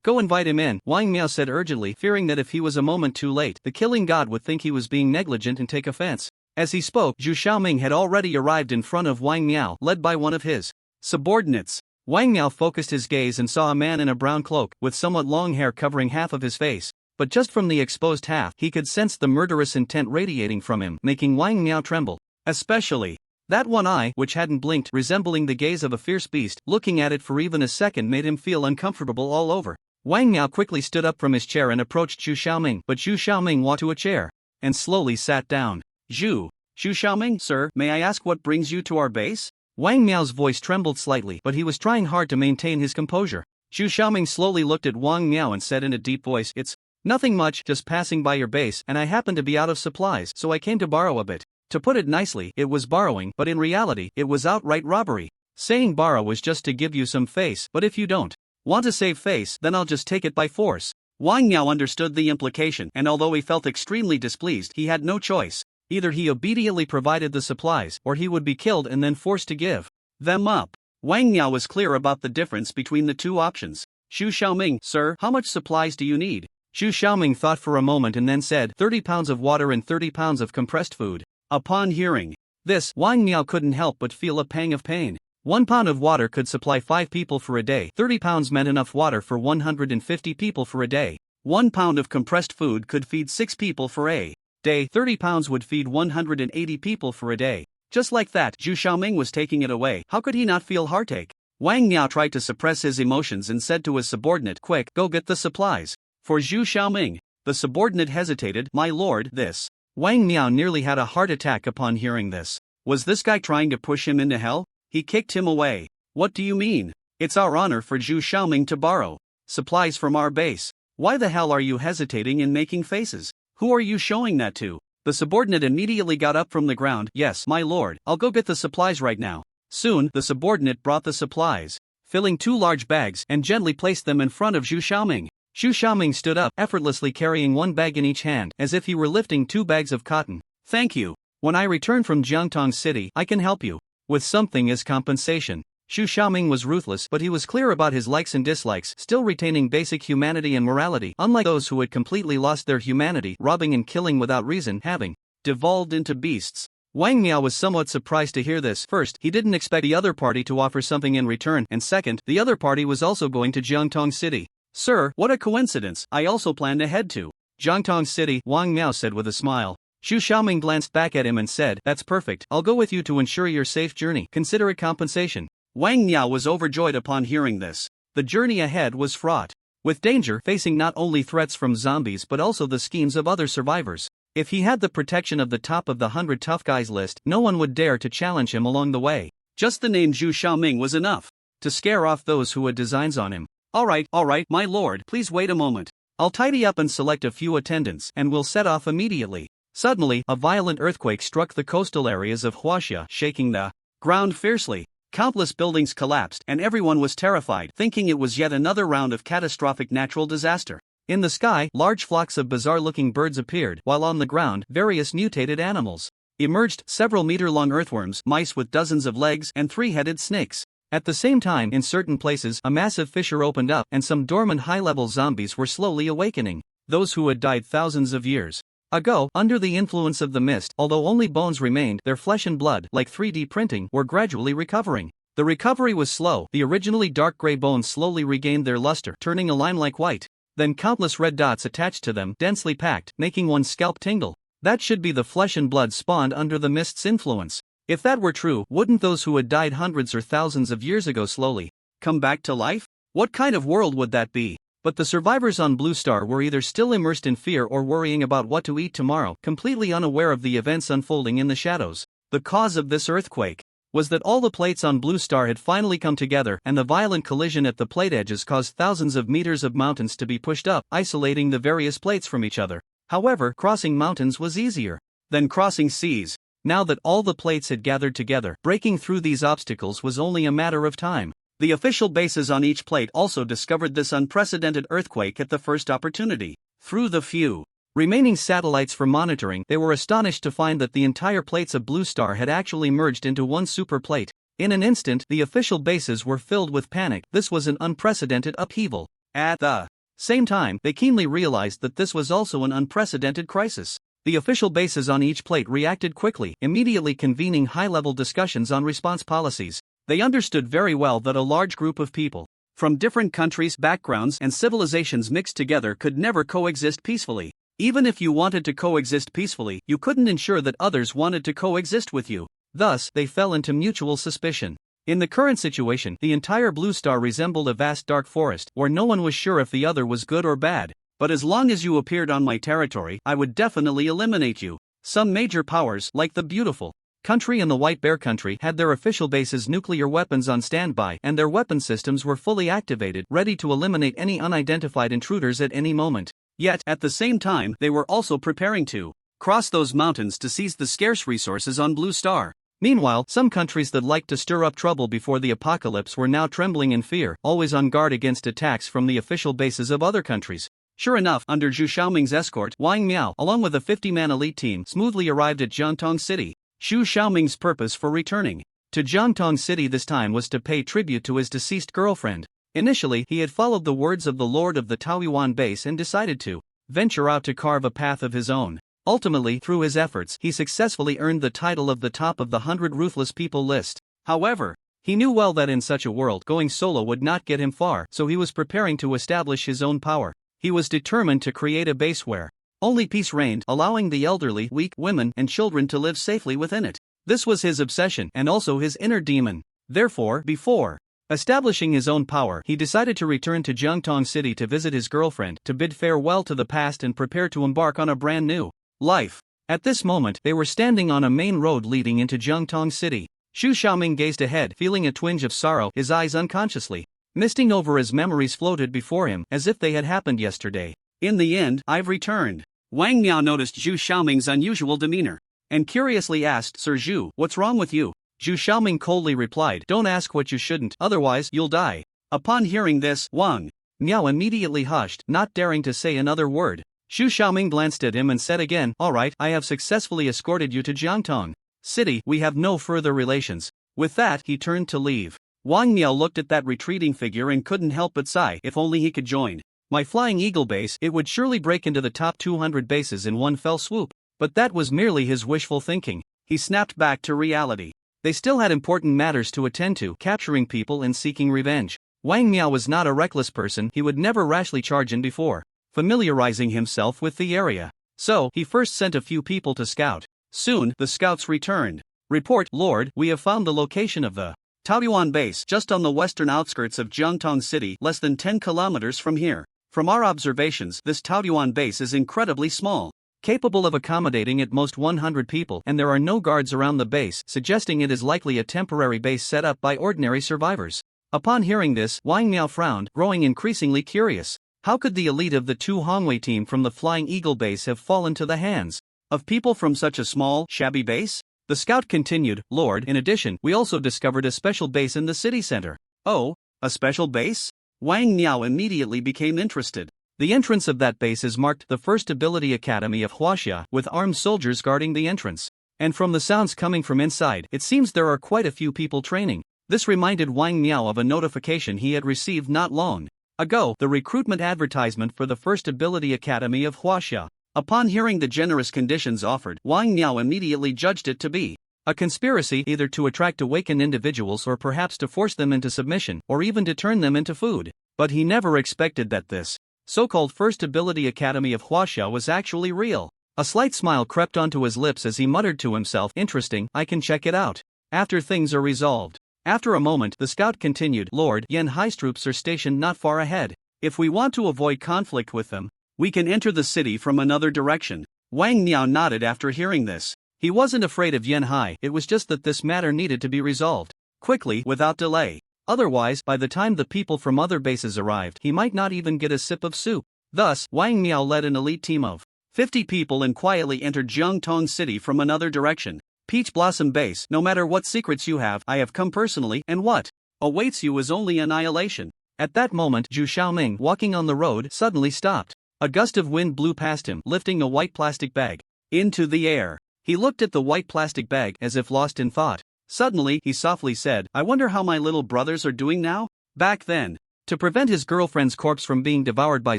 go invite him in, Wang Miao said urgently, fearing that if he was a moment too late, the killing god would think he was being negligent and take offense. As he spoke, Zhu Xiaoming had already arrived in front of Wang Miao, led by one of his subordinates. Wang Miao focused his gaze and saw a man in a brown cloak, with somewhat long hair covering half of his face. But just from the exposed half, he could sense the murderous intent radiating from him, making Wang Miao tremble. Especially that one eye, which hadn't blinked, resembling the gaze of a fierce beast. Looking at it for even a second made him feel uncomfortable all over. Wang Miao quickly stood up from his chair and approached Zhu Xiaoming, but Zhu Xiaoming walked to a chair and slowly sat down. Zhu Xiaoming, sir, may I ask what brings you to our base? Wang Miao's voice trembled slightly, but he was trying hard to maintain his composure. Zhu Xiaoming slowly looked at Wang Miao and said in a deep voice, "It's nothing much, just passing by your base, and I happen to be out of supplies, so I came to borrow a bit." To put it nicely, it was borrowing, but in reality, it was outright robbery. Saying borrow was just to give you some face, but if you don't want to save face, then I'll just take it by force. Wang Miao understood the implication, and although he felt extremely displeased, he had no choice. Either he obediently provided the supplies, or he would be killed and then forced to give them up. Wang Miao was clear about the difference between the 2 options. Zhu Xiaoming, sir, how much supplies do you need? Zhu Xiaoming thought for a moment and then said, 30 pounds of water and 30 pounds of compressed food. Upon hearing this, Wang Miao couldn't help but feel a pang of pain. 1 pound of water could supply 5 people for a day. 30 pounds meant enough water for 150 people for a day. 1 pound of compressed food could feed 6 people for a day. 30 pounds would feed 180 people for a day. Just like that, Zhu Xiaoming was taking it away. How could he not feel heartache? Wang Miao tried to suppress his emotions and said to his subordinate, "Quick, go get the supplies for Zhu Xiaoming." The subordinate hesitated. "My lord, this." Wang Miao nearly had a heart attack upon hearing this. Was this guy trying to push him into hell? He kicked him away. "What do you mean? It's our honor for Zhu Xiaoming to borrow supplies from our base. Why the hell are you hesitating and making faces? Who are you showing that to?" The subordinate immediately got up from the ground. "Yes, my lord, I'll go get the supplies right now." Soon, the subordinate brought the supplies, filling 2 large bags, and gently placed them in front of Zhu Xiaoming. Zhu Xiaoming stood up, effortlessly carrying 1 bag in each hand, as if he were lifting 2 bags of cotton. "Thank you. When I return from Jiangtong City, I can help you with something as compensation." Zhu Xiaoming was ruthless, but he was clear about his likes and dislikes, still retaining basic humanity and morality, unlike those who had completely lost their humanity, robbing and killing without reason, having devolved into beasts. Wang Miao was somewhat surprised to hear this. First, he didn't expect the other party to offer something in return, and second, the other party was also going to Jiangtong City. "Sir, what a coincidence, I also plan to head to Jiangtong City," Wang Miao said with a smile. Zhu Xiaoming glanced back at him and said, "That's perfect, I'll go with you to ensure your safe journey, consider it compensation." Wang Miao was overjoyed upon hearing this. The journey ahead was fraught with danger, facing not only threats from zombies but also the schemes of other survivors. If he had the protection of the top of the 100 tough guys list, no one would dare to challenge him along the way. Just the name Zhu Xiaoming was enough to scare off those who had designs on him. All right, my lord, please wait a moment. I'll tidy up and select a few attendants, and we'll set off immediately." Suddenly, a violent earthquake struck the coastal areas of Huaxia, shaking the ground fiercely. Countless buildings collapsed, and everyone was terrified, thinking it was yet another round of catastrophic natural disaster. In the sky, large flocks of bizarre-looking birds appeared, while on the ground, various mutated animals emerged, several meter-long earthworms, mice with dozens of legs, and 3-headed snakes. At the same time, in certain places, a massive fissure opened up, and some dormant high-level zombies were slowly awakening. Those who had died thousands of years ago, under the influence of the mist, although only bones remained, their flesh and blood, like 3D printing, were gradually recovering. The recovery was slow. The originally dark gray bones slowly regained their luster, turning a lime-like white. Then countless red dots attached to them, densely packed, making one's scalp tingle. That should be the flesh and blood spawned under the mist's influence. If that were true, wouldn't those who had died hundreds or thousands of years ago slowly come back to life? What kind of world would that be? But the survivors on Blue Star were either still immersed in fear or worrying about what to eat tomorrow, completely unaware of the events unfolding in the shadows. The cause of this earthquake was that all the plates on Blue Star had finally come together, and the violent collision at the plate edges caused thousands of meters of mountains to be pushed up, isolating the various plates from each other. However, crossing mountains was easier than crossing seas. Now that all the plates had gathered together, breaking through these obstacles was only a matter of time. The official bases on each plate also discovered this unprecedented earthquake at the first opportunity. Through the few remaining satellites for monitoring, they were astonished to find that the entire plates of Blue Star had actually merged into one super plate. In an instant, the official bases were filled with panic. This was an unprecedented upheaval. At the same time, they keenly realized that this was also an unprecedented crisis. The official bases on each plate reacted quickly, immediately convening high-level discussions on response policies. They understood very well that a large group of people from different countries, backgrounds, and civilizations mixed together could never coexist peacefully. Even if you wanted to coexist peacefully, you couldn't ensure that others wanted to coexist with you. Thus, they fell into mutual suspicion. In the current situation, the entire Blue Star resembled a vast dark forest, where no one was sure if the other was good or bad. But as long as you appeared on my territory, I would definitely eliminate you. Some major powers, like the beautiful country and the White Bear country, had their official bases' nuclear weapons on standby, and their weapon systems were fully activated, ready to eliminate any unidentified intruders at any moment. Yet, at the same time, they were also preparing to cross those mountains to seize the scarce resources on Blue Star. Meanwhile, some countries that liked to stir up trouble before the apocalypse were now trembling in fear, always on guard against attacks from the official bases of other countries. Sure enough, under Zhu Xiaoming's escort, Wang Miao, along with a 50-man elite team, smoothly arrived at Jiangtong City. Zhu Xiaoming's purpose for returning to Jiangtong City this time was to pay tribute to his deceased girlfriend. Initially, he had followed the words of the lord of the Taoyuan base and decided to venture out to carve a path of his own. Ultimately, through his efforts, he successfully earned the title of the top of the 100 Ruthless People list. However, he knew well that in such a world, going solo would not get him far, so he was preparing to establish his own power. He was determined to create a base where only peace reigned, allowing the elderly, weak, women, and children to live safely within it. This was his obsession, and also his inner demon. Therefore, before establishing his own power, he decided to return to Jiangtong City to visit his girlfriend, to bid farewell to the past and prepare to embark on a brand new life. At this moment, they were standing on a main road leading into Jiangtong City. Zhu Xiaoming gazed ahead, feeling a twinge of sorrow, his eyes unconsciously misting over as memories floated before him, as if they had happened yesterday. In the end, I've returned. Wang Miao noticed Zhu Xiaoming's unusual demeanor and curiously asked, Sir Zhu, what's wrong with you? Zhu Xiaoming coldly replied, don't ask what you shouldn't, otherwise you'll die. Upon hearing this, Wang Miao immediately hushed, not daring to say another word. Zhu Xiaoming glanced at him and said again, alright, I have successfully escorted you to Jiangtong City, we have no further relations. With that, he turned to leave. Wang Miao looked at that retreating figure and couldn't help but sigh, if only he could join my Flying Eagle base, it would surely break into the top 200 bases in one fell swoop. But that was merely his wishful thinking. He snapped back to reality. They still had important matters to attend to, capturing people and seeking revenge. Wang Miao was not a reckless person, he would never rashly charge in before familiarizing himself with the area. So, he first sent a few people to scout. Soon, the scouts returned. Report, Lord, we have found the location of the Taoyuan base, just on the western outskirts of Jiangtong City, less than 10 kilometers from here. From our observations, this Taoyuan base is incredibly small, capable of accommodating at most 100 people, and there are no guards around the base, suggesting it is likely a temporary base set up by ordinary survivors. Upon hearing this, Wang Miao frowned, growing increasingly curious. How could the elite of the Tu Hongwei team from the Flying Eagle base have fallen to the hands of people from such a small, shabby base? The scout continued, Lord, in addition, we also discovered a special base in the city center. Oh, a special base? Wang Miao immediately became interested. The entrance of that base is marked the First Ability Academy of Huaxia, with armed soldiers guarding the entrance. And from the sounds coming from inside, it seems there are quite a few people training. This reminded Wang Miao of a notification he had received not long ago, the recruitment advertisement for the First Ability Academy of Huaxia. Upon hearing the generous conditions offered, Wang Miao immediately judged it to be A conspiracy either to attract awakened individuals or perhaps to force them into submission or even to turn them into food. But he never expected that this so-called First Ability Academy of Huaxia was actually real. A slight smile crept onto his lips as he muttered to himself, "Interesting, I can check it out after things are resolved." After a moment, the scout continued, "Lord Yan Hai's troops are stationed not far ahead. If we want to avoid conflict with them, we can enter the city from another direction." Wang Miao nodded after hearing this. He wasn't afraid of Yan Hai, it was just that this matter needed to be resolved quickly, without delay. Otherwise, by the time the people from other bases arrived, he might not even get a sip of soup. Thus, Wang Miao led an elite team of 50 people and quietly entered Jiangtong City from another direction. "Peach Blossom Base, no matter what secrets you have, I have come personally, and what awaits you is only annihilation." At that moment, Zhu Xiaoming, walking on the road, suddenly stopped. A gust of wind blew past him, lifting a white plastic bag into the air. He looked at the white plastic bag as if lost in thought. Suddenly, he softly said, "I wonder how my little brothers are doing now?" Back then, to prevent his girlfriend's corpse from being devoured by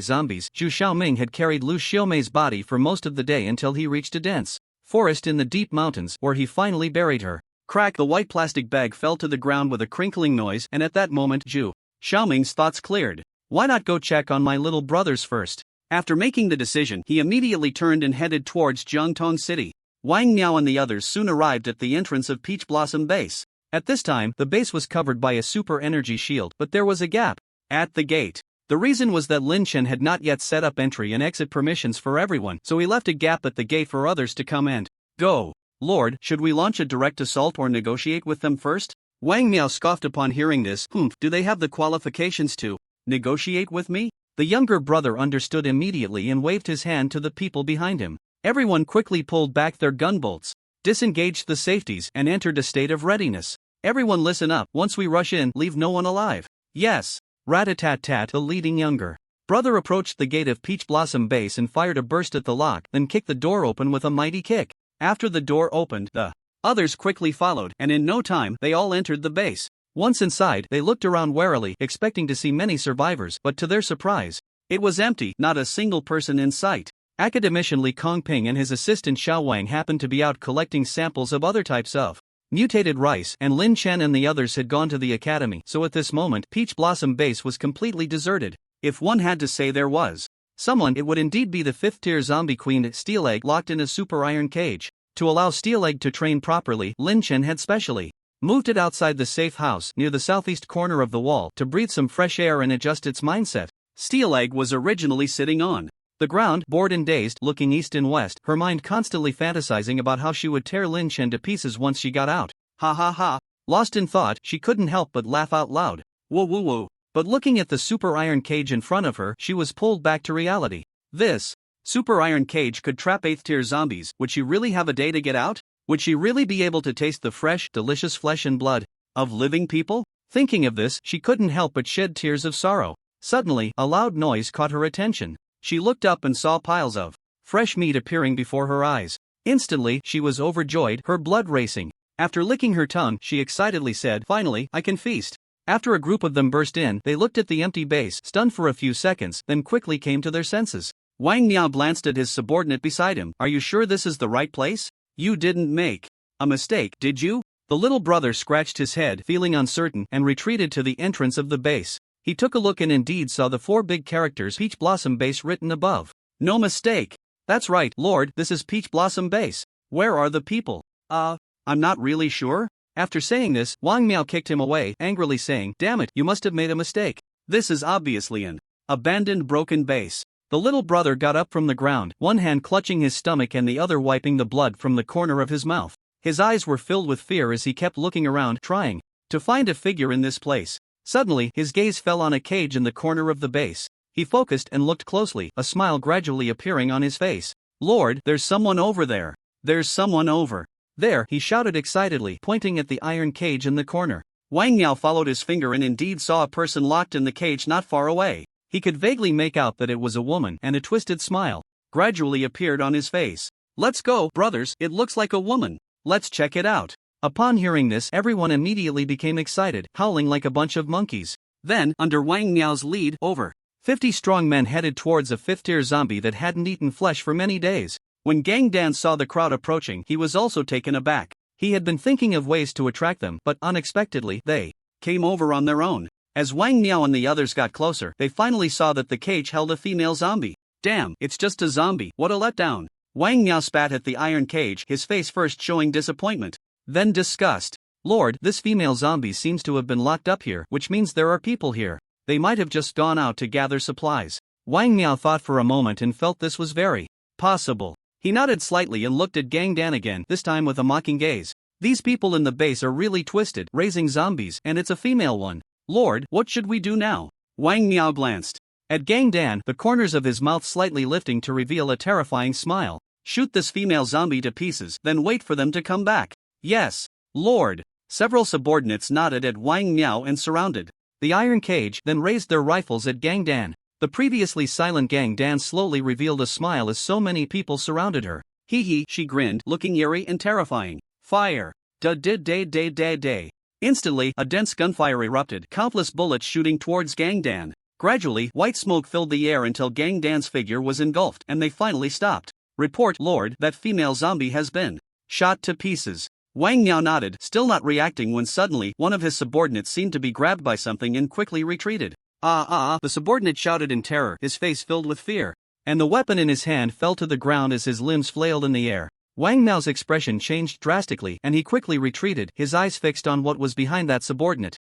zombies, Zhu Xiaoming had carried Lu Xiaomei's body for most of the day until he reached a dense forest in the deep mountains, where he finally buried her. Crack! The white plastic bag fell to the ground with a crinkling noise, and at that moment, Zhu Xiaoming's thoughts cleared. Why not go check on my little brothers first? After making the decision, he immediately turned and headed towards Jiangtong City. Wang Miao and the others soon arrived at the entrance of Peach Blossom Base. At this time, the base was covered by a super energy shield, but there was a gap at the gate. The reason was that Lin Chen had not yet set up entry and exit permissions for everyone, so he left a gap at the gate for others to come and go. "Lord, should we launch a direct assault or negotiate with them first?" Wang Miao scoffed upon hearing this. Do they have the qualifications to negotiate with me?" The younger brother understood immediately and waved his hand to the people behind him. Everyone quickly pulled back their gunbolts, disengaged the safeties, and entered a state of readiness. "Everyone listen up, once we rush in, leave no one alive." "Yes." Rat-a-tat-tat, the leading younger brother approached the gate of Peach Blossom Base and fired a burst at the lock, then kicked the door open with a mighty kick. After the door opened, the others quickly followed, and in no time, they all entered the base. Once inside, they looked around warily, expecting to see many survivors, but to their surprise, it was empty, not a single person in sight. Academician Li Kongping and his assistant Xiao Wang happened to be out collecting samples of other types of mutated rice, and Lin Chen and the others had gone to the academy, so at this moment, Peach Blossom Base was completely deserted. If one had to say there was someone, it would indeed be the 5th-tier zombie queen Steel Egg locked in a super iron cage. To allow Steel Egg to train properly, Lin Chen had specially moved it outside the safe house near the southeast corner of the wall to breathe some fresh air and adjust its mindset. Steel Egg was originally sitting on the ground, bored and dazed, looking east and west, her mind constantly fantasizing about how she would tear Lin Chen to pieces once she got out. Ha ha ha. Lost in thought, she couldn't help but laugh out loud. Whoa whoa whoa. But looking at the super iron cage in front of her, she was pulled back to reality. This super iron cage could trap 8th-tier zombies. Would she really have a day to get out? Would she really be able to taste the fresh, delicious flesh and blood of living people? Thinking of this, she couldn't help but shed tears of sorrow. Suddenly, a loud noise caught her attention. She looked up and saw piles of fresh meat appearing before her eyes. Instantly, she was overjoyed, her blood racing. After licking her tongue, she excitedly said, "Finally, I can feast." After a group of them burst in, they looked at the empty base, stunned for a few seconds, then quickly came to their senses. Wang Miao glanced at his subordinate beside him. "Are you sure this is the right place? You didn't make a mistake, did you?" The little brother scratched his head, feeling uncertain, and retreated to the entrance of the base. He took a look and indeed saw the 4 big characters Peach Blossom Base written above. "No mistake. That's right, Lord, this is Peach Blossom Base. Where are the people?" I'm not really sure." After saying this, Wang Miao kicked him away, angrily saying, "Damn it, you must have made a mistake. This is obviously an abandoned broken base." The little brother got up from the ground, one hand clutching his stomach and the other wiping the blood from the corner of his mouth. His eyes were filled with fear as he kept looking around, trying to find a figure in this place. Suddenly, his gaze fell on a cage in the corner of the base. He focused and looked closely, a smile gradually appearing on his face. "Lord, there's someone over there. There's someone over there," he shouted excitedly, pointing at the iron cage in the corner. Wang Miao followed his finger and indeed saw a person locked in the cage not far away. He could vaguely make out that it was a woman, and a twisted smile gradually appeared on his face. "Let's go, brothers, it looks like a woman. Let's check it out." Upon hearing this, everyone immediately became excited, howling like a bunch of monkeys. Then, under Wang Miao's lead, over 50 strong men headed towards a 5th-tier zombie that hadn't eaten flesh for many days. When Gang Dan saw the crowd approaching, he was also taken aback. He had been thinking of ways to attract them, but unexpectedly, they came over on their own. As Wang Miao and the others got closer, they finally saw that the cage held a female zombie. Damn, it's just a zombie, what a letdown. Wang Miao spat at the iron cage, his face first showing disappointment, then disgust. Lord, this female zombie seems to have been locked up here, which means there are people here. They might have just gone out to gather supplies. Wang Miao thought for a moment and felt this was very possible. He nodded slightly and looked at Gang Dan again, this time with a mocking gaze. These people in the base are really twisted, raising zombies, and it's a female one. Lord, what should we do now? Wang Miao glanced at Gang Dan, the corners of his mouth slightly lifting to reveal a terrifying smile. Shoot this female zombie to pieces, then wait for them to come back. Yes, Lord. Several subordinates nodded at Wang Miao and surrounded the iron cage, then raised their rifles at Gang Dan. The previously silent Gang Dan slowly revealed a smile as so many people surrounded her. Hee hee, she grinned, looking eerie and terrifying. Fire. Da-did-day-day-day-day. Instantly, a dense gunfire erupted, countless bullets shooting towards Gang Dan. Gradually, white smoke filled the air until Gang Dan's figure was engulfed, and they finally stopped. Report, Lord, that female zombie has been shot to pieces. Wang Miao nodded, still not reacting when suddenly, one of his subordinates seemed to be grabbed by something and quickly retreated. The subordinate shouted in terror, his face filled with fear. And the weapon in his hand fell to the ground as his limbs flailed in the air. Wang Miao's expression changed drastically, and he quickly retreated, his eyes fixed on what was behind that subordinate.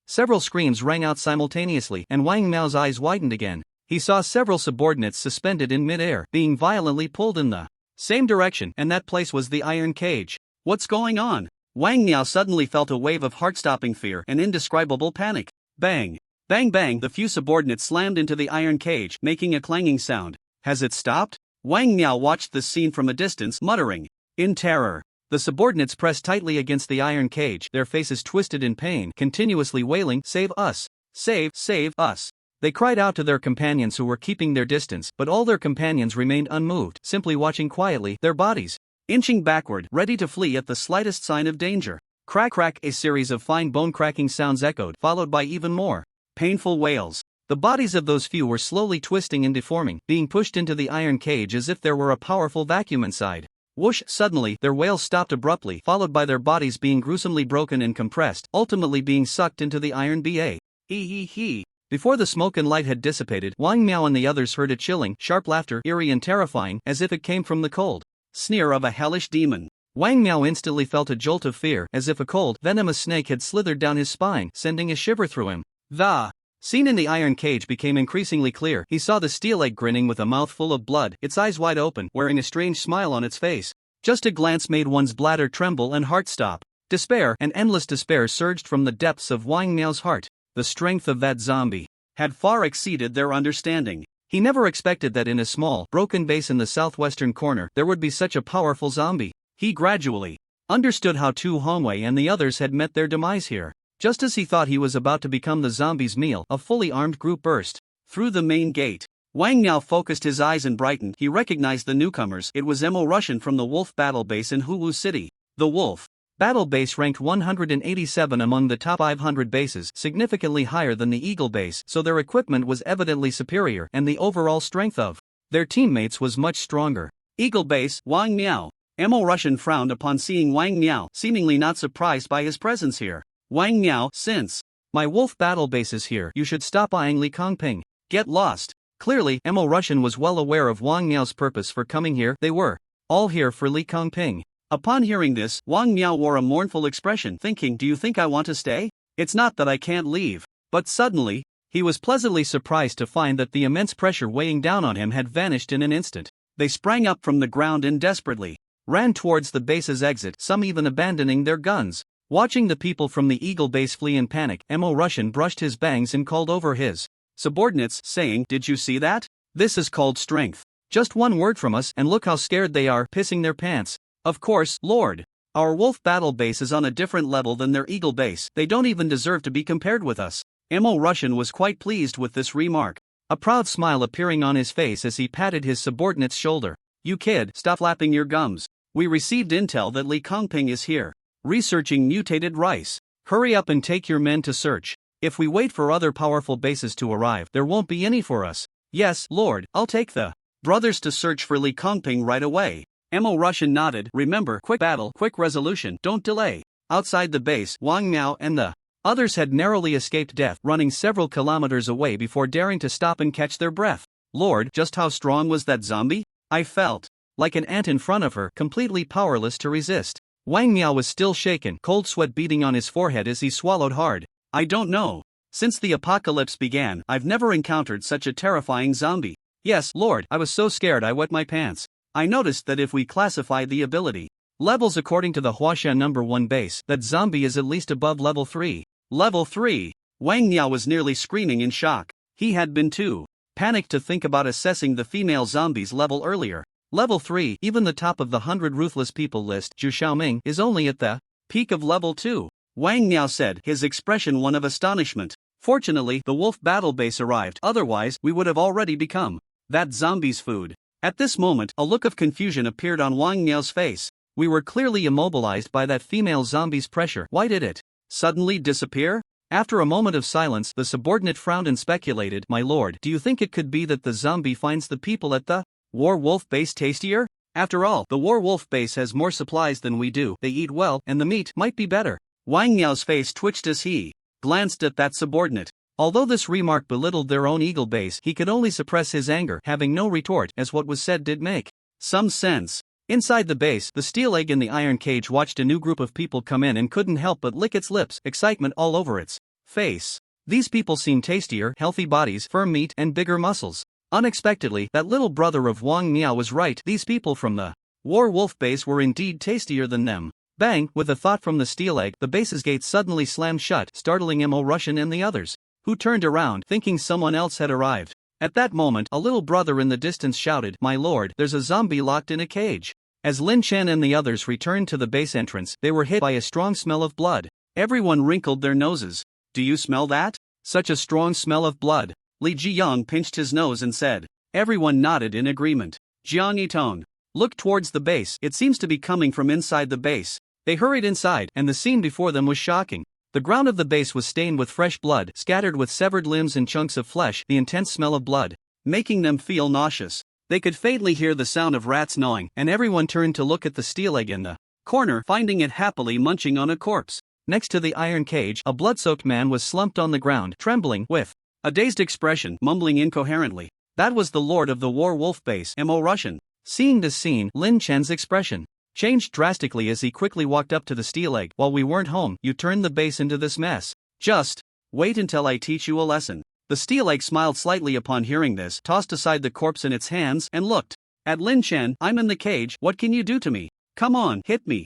Several screams rang out simultaneously, and Wang Miao's eyes widened again. He saw several subordinates suspended in mid-air, being violently pulled in the same direction, and that place was the iron cage. What's going on? Wang Miao suddenly felt a wave of heart-stopping fear and indescribable panic. Bang! Bang bang, the few subordinates slammed into the iron cage, making a clanging sound. Has it stopped? Wang Miao watched this scene from a distance, muttering in terror. The subordinates pressed tightly against the iron cage, their faces twisted in pain, continuously wailing, "Save us! Save us!" They cried out to their companions who were keeping their distance, but all their companions remained unmoved, simply watching quietly, their bodies inching backward, ready to flee at the slightest sign of danger. Crack crack, a series of fine bone-cracking sounds echoed, followed by even more painful wails. The bodies of those few were slowly twisting and deforming, being pushed into the iron cage as if there were a powerful vacuum inside. Whoosh! Suddenly, their wails stopped abruptly, followed by their bodies being gruesomely broken and compressed, ultimately being sucked into the iron BA. Hee. Before the smoke and light had dissipated, Wang Miao and the others heard a chilling, sharp laughter, eerie and terrifying, as if it came from the cold sneer of a hellish demon. Wang Miao instantly felt a jolt of fear, as if a cold, venomous snake had slithered down his spine, sending a shiver through him. The scene in the iron cage became increasingly clear. He saw the steel egg grinning with a mouth full of blood, its eyes wide open, wearing a strange smile on its face. Just a glance made one's bladder tremble and heart stop. Despair, an endless despair, surged from the depths of Wang Miao's heart. The strength of that zombie had far exceeded their understanding. He never expected that in a small, broken base in the southwestern corner there would be such a powerful zombie. He gradually understood how Tu Hongwei and the others had met their demise here. Just as he thought he was about to become the zombie's meal, a fully armed group burst through the main gate. Wang Miao focused his eyes and brightened. He recognized the newcomers. It was Emo Russian from the Wolf Battle Base in Huwu City. The Wolf Battle Base ranked 187 among the top 500 bases, significantly higher than the Eagle Base, so their equipment was evidently superior, and the overall strength of their teammates was much stronger. Eagle Base, Wang Miao. Emo Russian frowned upon seeing Wang Miao, seemingly not surprised by his presence here. Wang Miao, since my Wolf Battle Base is here, you should stop eyeing Li Kongping. Get lost. Clearly, Emo Russian was well aware of Wang Miao's purpose for coming here. They were all here for Li Kongping. Upon hearing this, Wang Miao wore a mournful expression, thinking, do you think I want to stay? It's not that I can't leave. But suddenly, he was pleasantly surprised to find that the immense pressure weighing down on him had vanished in an instant. They sprang up from the ground and desperately ran towards the base's exit, some even abandoning their guns. Watching the people from the Eagle Base flee in panic, Emo Russian brushed his bangs and called over his subordinates, saying, did you see that? This is called strength. Just one word from us, and look how scared they are, pissing their pants. Of course, Lord. Our Wolf Battle Base is on a different level than their Eagle Base. They don't even deserve to be compared with us. Emo Russian was quite pleased with this remark, a proud smile appearing on his face as he patted his subordinate's shoulder. You kid, stop flapping your gums. We received intel that Li Kongping is here, researching mutated rice. Hurry up and take your men to search. If we wait for other powerful bases to arrive, there won't be any for us. Yes, Lord, I'll take the brothers to search for Li Kongping right away. Mo Russian nodded. Remember, quick battle, quick resolution, don't delay. Outside the base, Wang Miao and the others had narrowly escaped death, running several kilometers away before daring to stop and catch their breath. Lord, just how strong was that zombie? I felt like an ant in front of her, completely powerless to resist. Wang Miao was still shaken, cold sweat beading on his forehead as he swallowed hard. I don't know. Since the apocalypse began, I've never encountered such a terrifying zombie. Yes, Lord, I was so scared I wet my pants. I noticed that if we classify the ability levels according to the Huashan number 1 base, that zombie is at least above level 3. Level 3? Wang Miao was nearly screaming in shock. He had been too panicked to think about assessing the female zombie's level earlier. Level 3, even the top of the 100 ruthless people list, Zhu Xiaoming, is only at the peak of level 2. Wang Miao said, his expression one of astonishment. Fortunately, the wolf battle base arrived, otherwise we would have already become that zombie's food. At this moment, a look of confusion appeared on Wang Miao's face. We were clearly immobilized by that female zombie's pressure. Why did it suddenly disappear? After a moment of silence, the subordinate frowned and speculated, My lord, do you think it could be that the zombie finds the people at the War Wolf base tastier? After all, the War Wolf base has more supplies than we do, they eat well, and the meat might be better. Wang Miao's face twitched as he glanced at that subordinate. Although this remark belittled their own eagle base, he could only suppress his anger, having no retort, as what was said did make some sense. Inside the base, the steel egg in the iron cage watched a new group of people come in and couldn't help but lick its lips, excitement all over its face. These people seemed tastier, healthy bodies, firm meat, and bigger muscles. Unexpectedly, that little brother of Wang Miao was right. These people from the War Wolf base were indeed tastier than them. Bang! With a thought from the steel egg, the base's gate suddenly slammed shut, startling Mo Russian and the others, who turned around, thinking someone else had arrived. At that moment, a little brother in the distance shouted, My lord, there's a zombie locked in a cage. As Lin Chen and the others returned to the base entrance, they were hit by a strong smell of blood. Everyone wrinkled their noses. Do you smell that? Such a strong smell of blood. Li Jiyang pinched his nose and said. Everyone nodded in agreement. Jiang Yitong, look towards the base, it seems to be coming from inside the base. They hurried inside, and the scene before them was shocking. The ground of the base was stained with fresh blood, scattered with severed limbs and chunks of flesh, the intense smell of blood making them feel nauseous. They could faintly hear the sound of rats gnawing, and everyone turned to look at the steel egg in the corner, finding it happily munching on a corpse. Next to the iron cage, a blood-soaked man was slumped on the ground, trembling, with a dazed expression, mumbling incoherently. That was the lord of the War Wolf base, Mo Russian. Seeing this scene, Lin Chen's expression changed drastically as he quickly walked up to the steel egg. While we weren't home, you turned the base into this mess. Just wait until I teach you a lesson. The steel egg smiled slightly upon hearing this, tossed aside the corpse in its hands, and looked at Lin Chen. I'm in the cage, what can you do to me? Come on, hit me,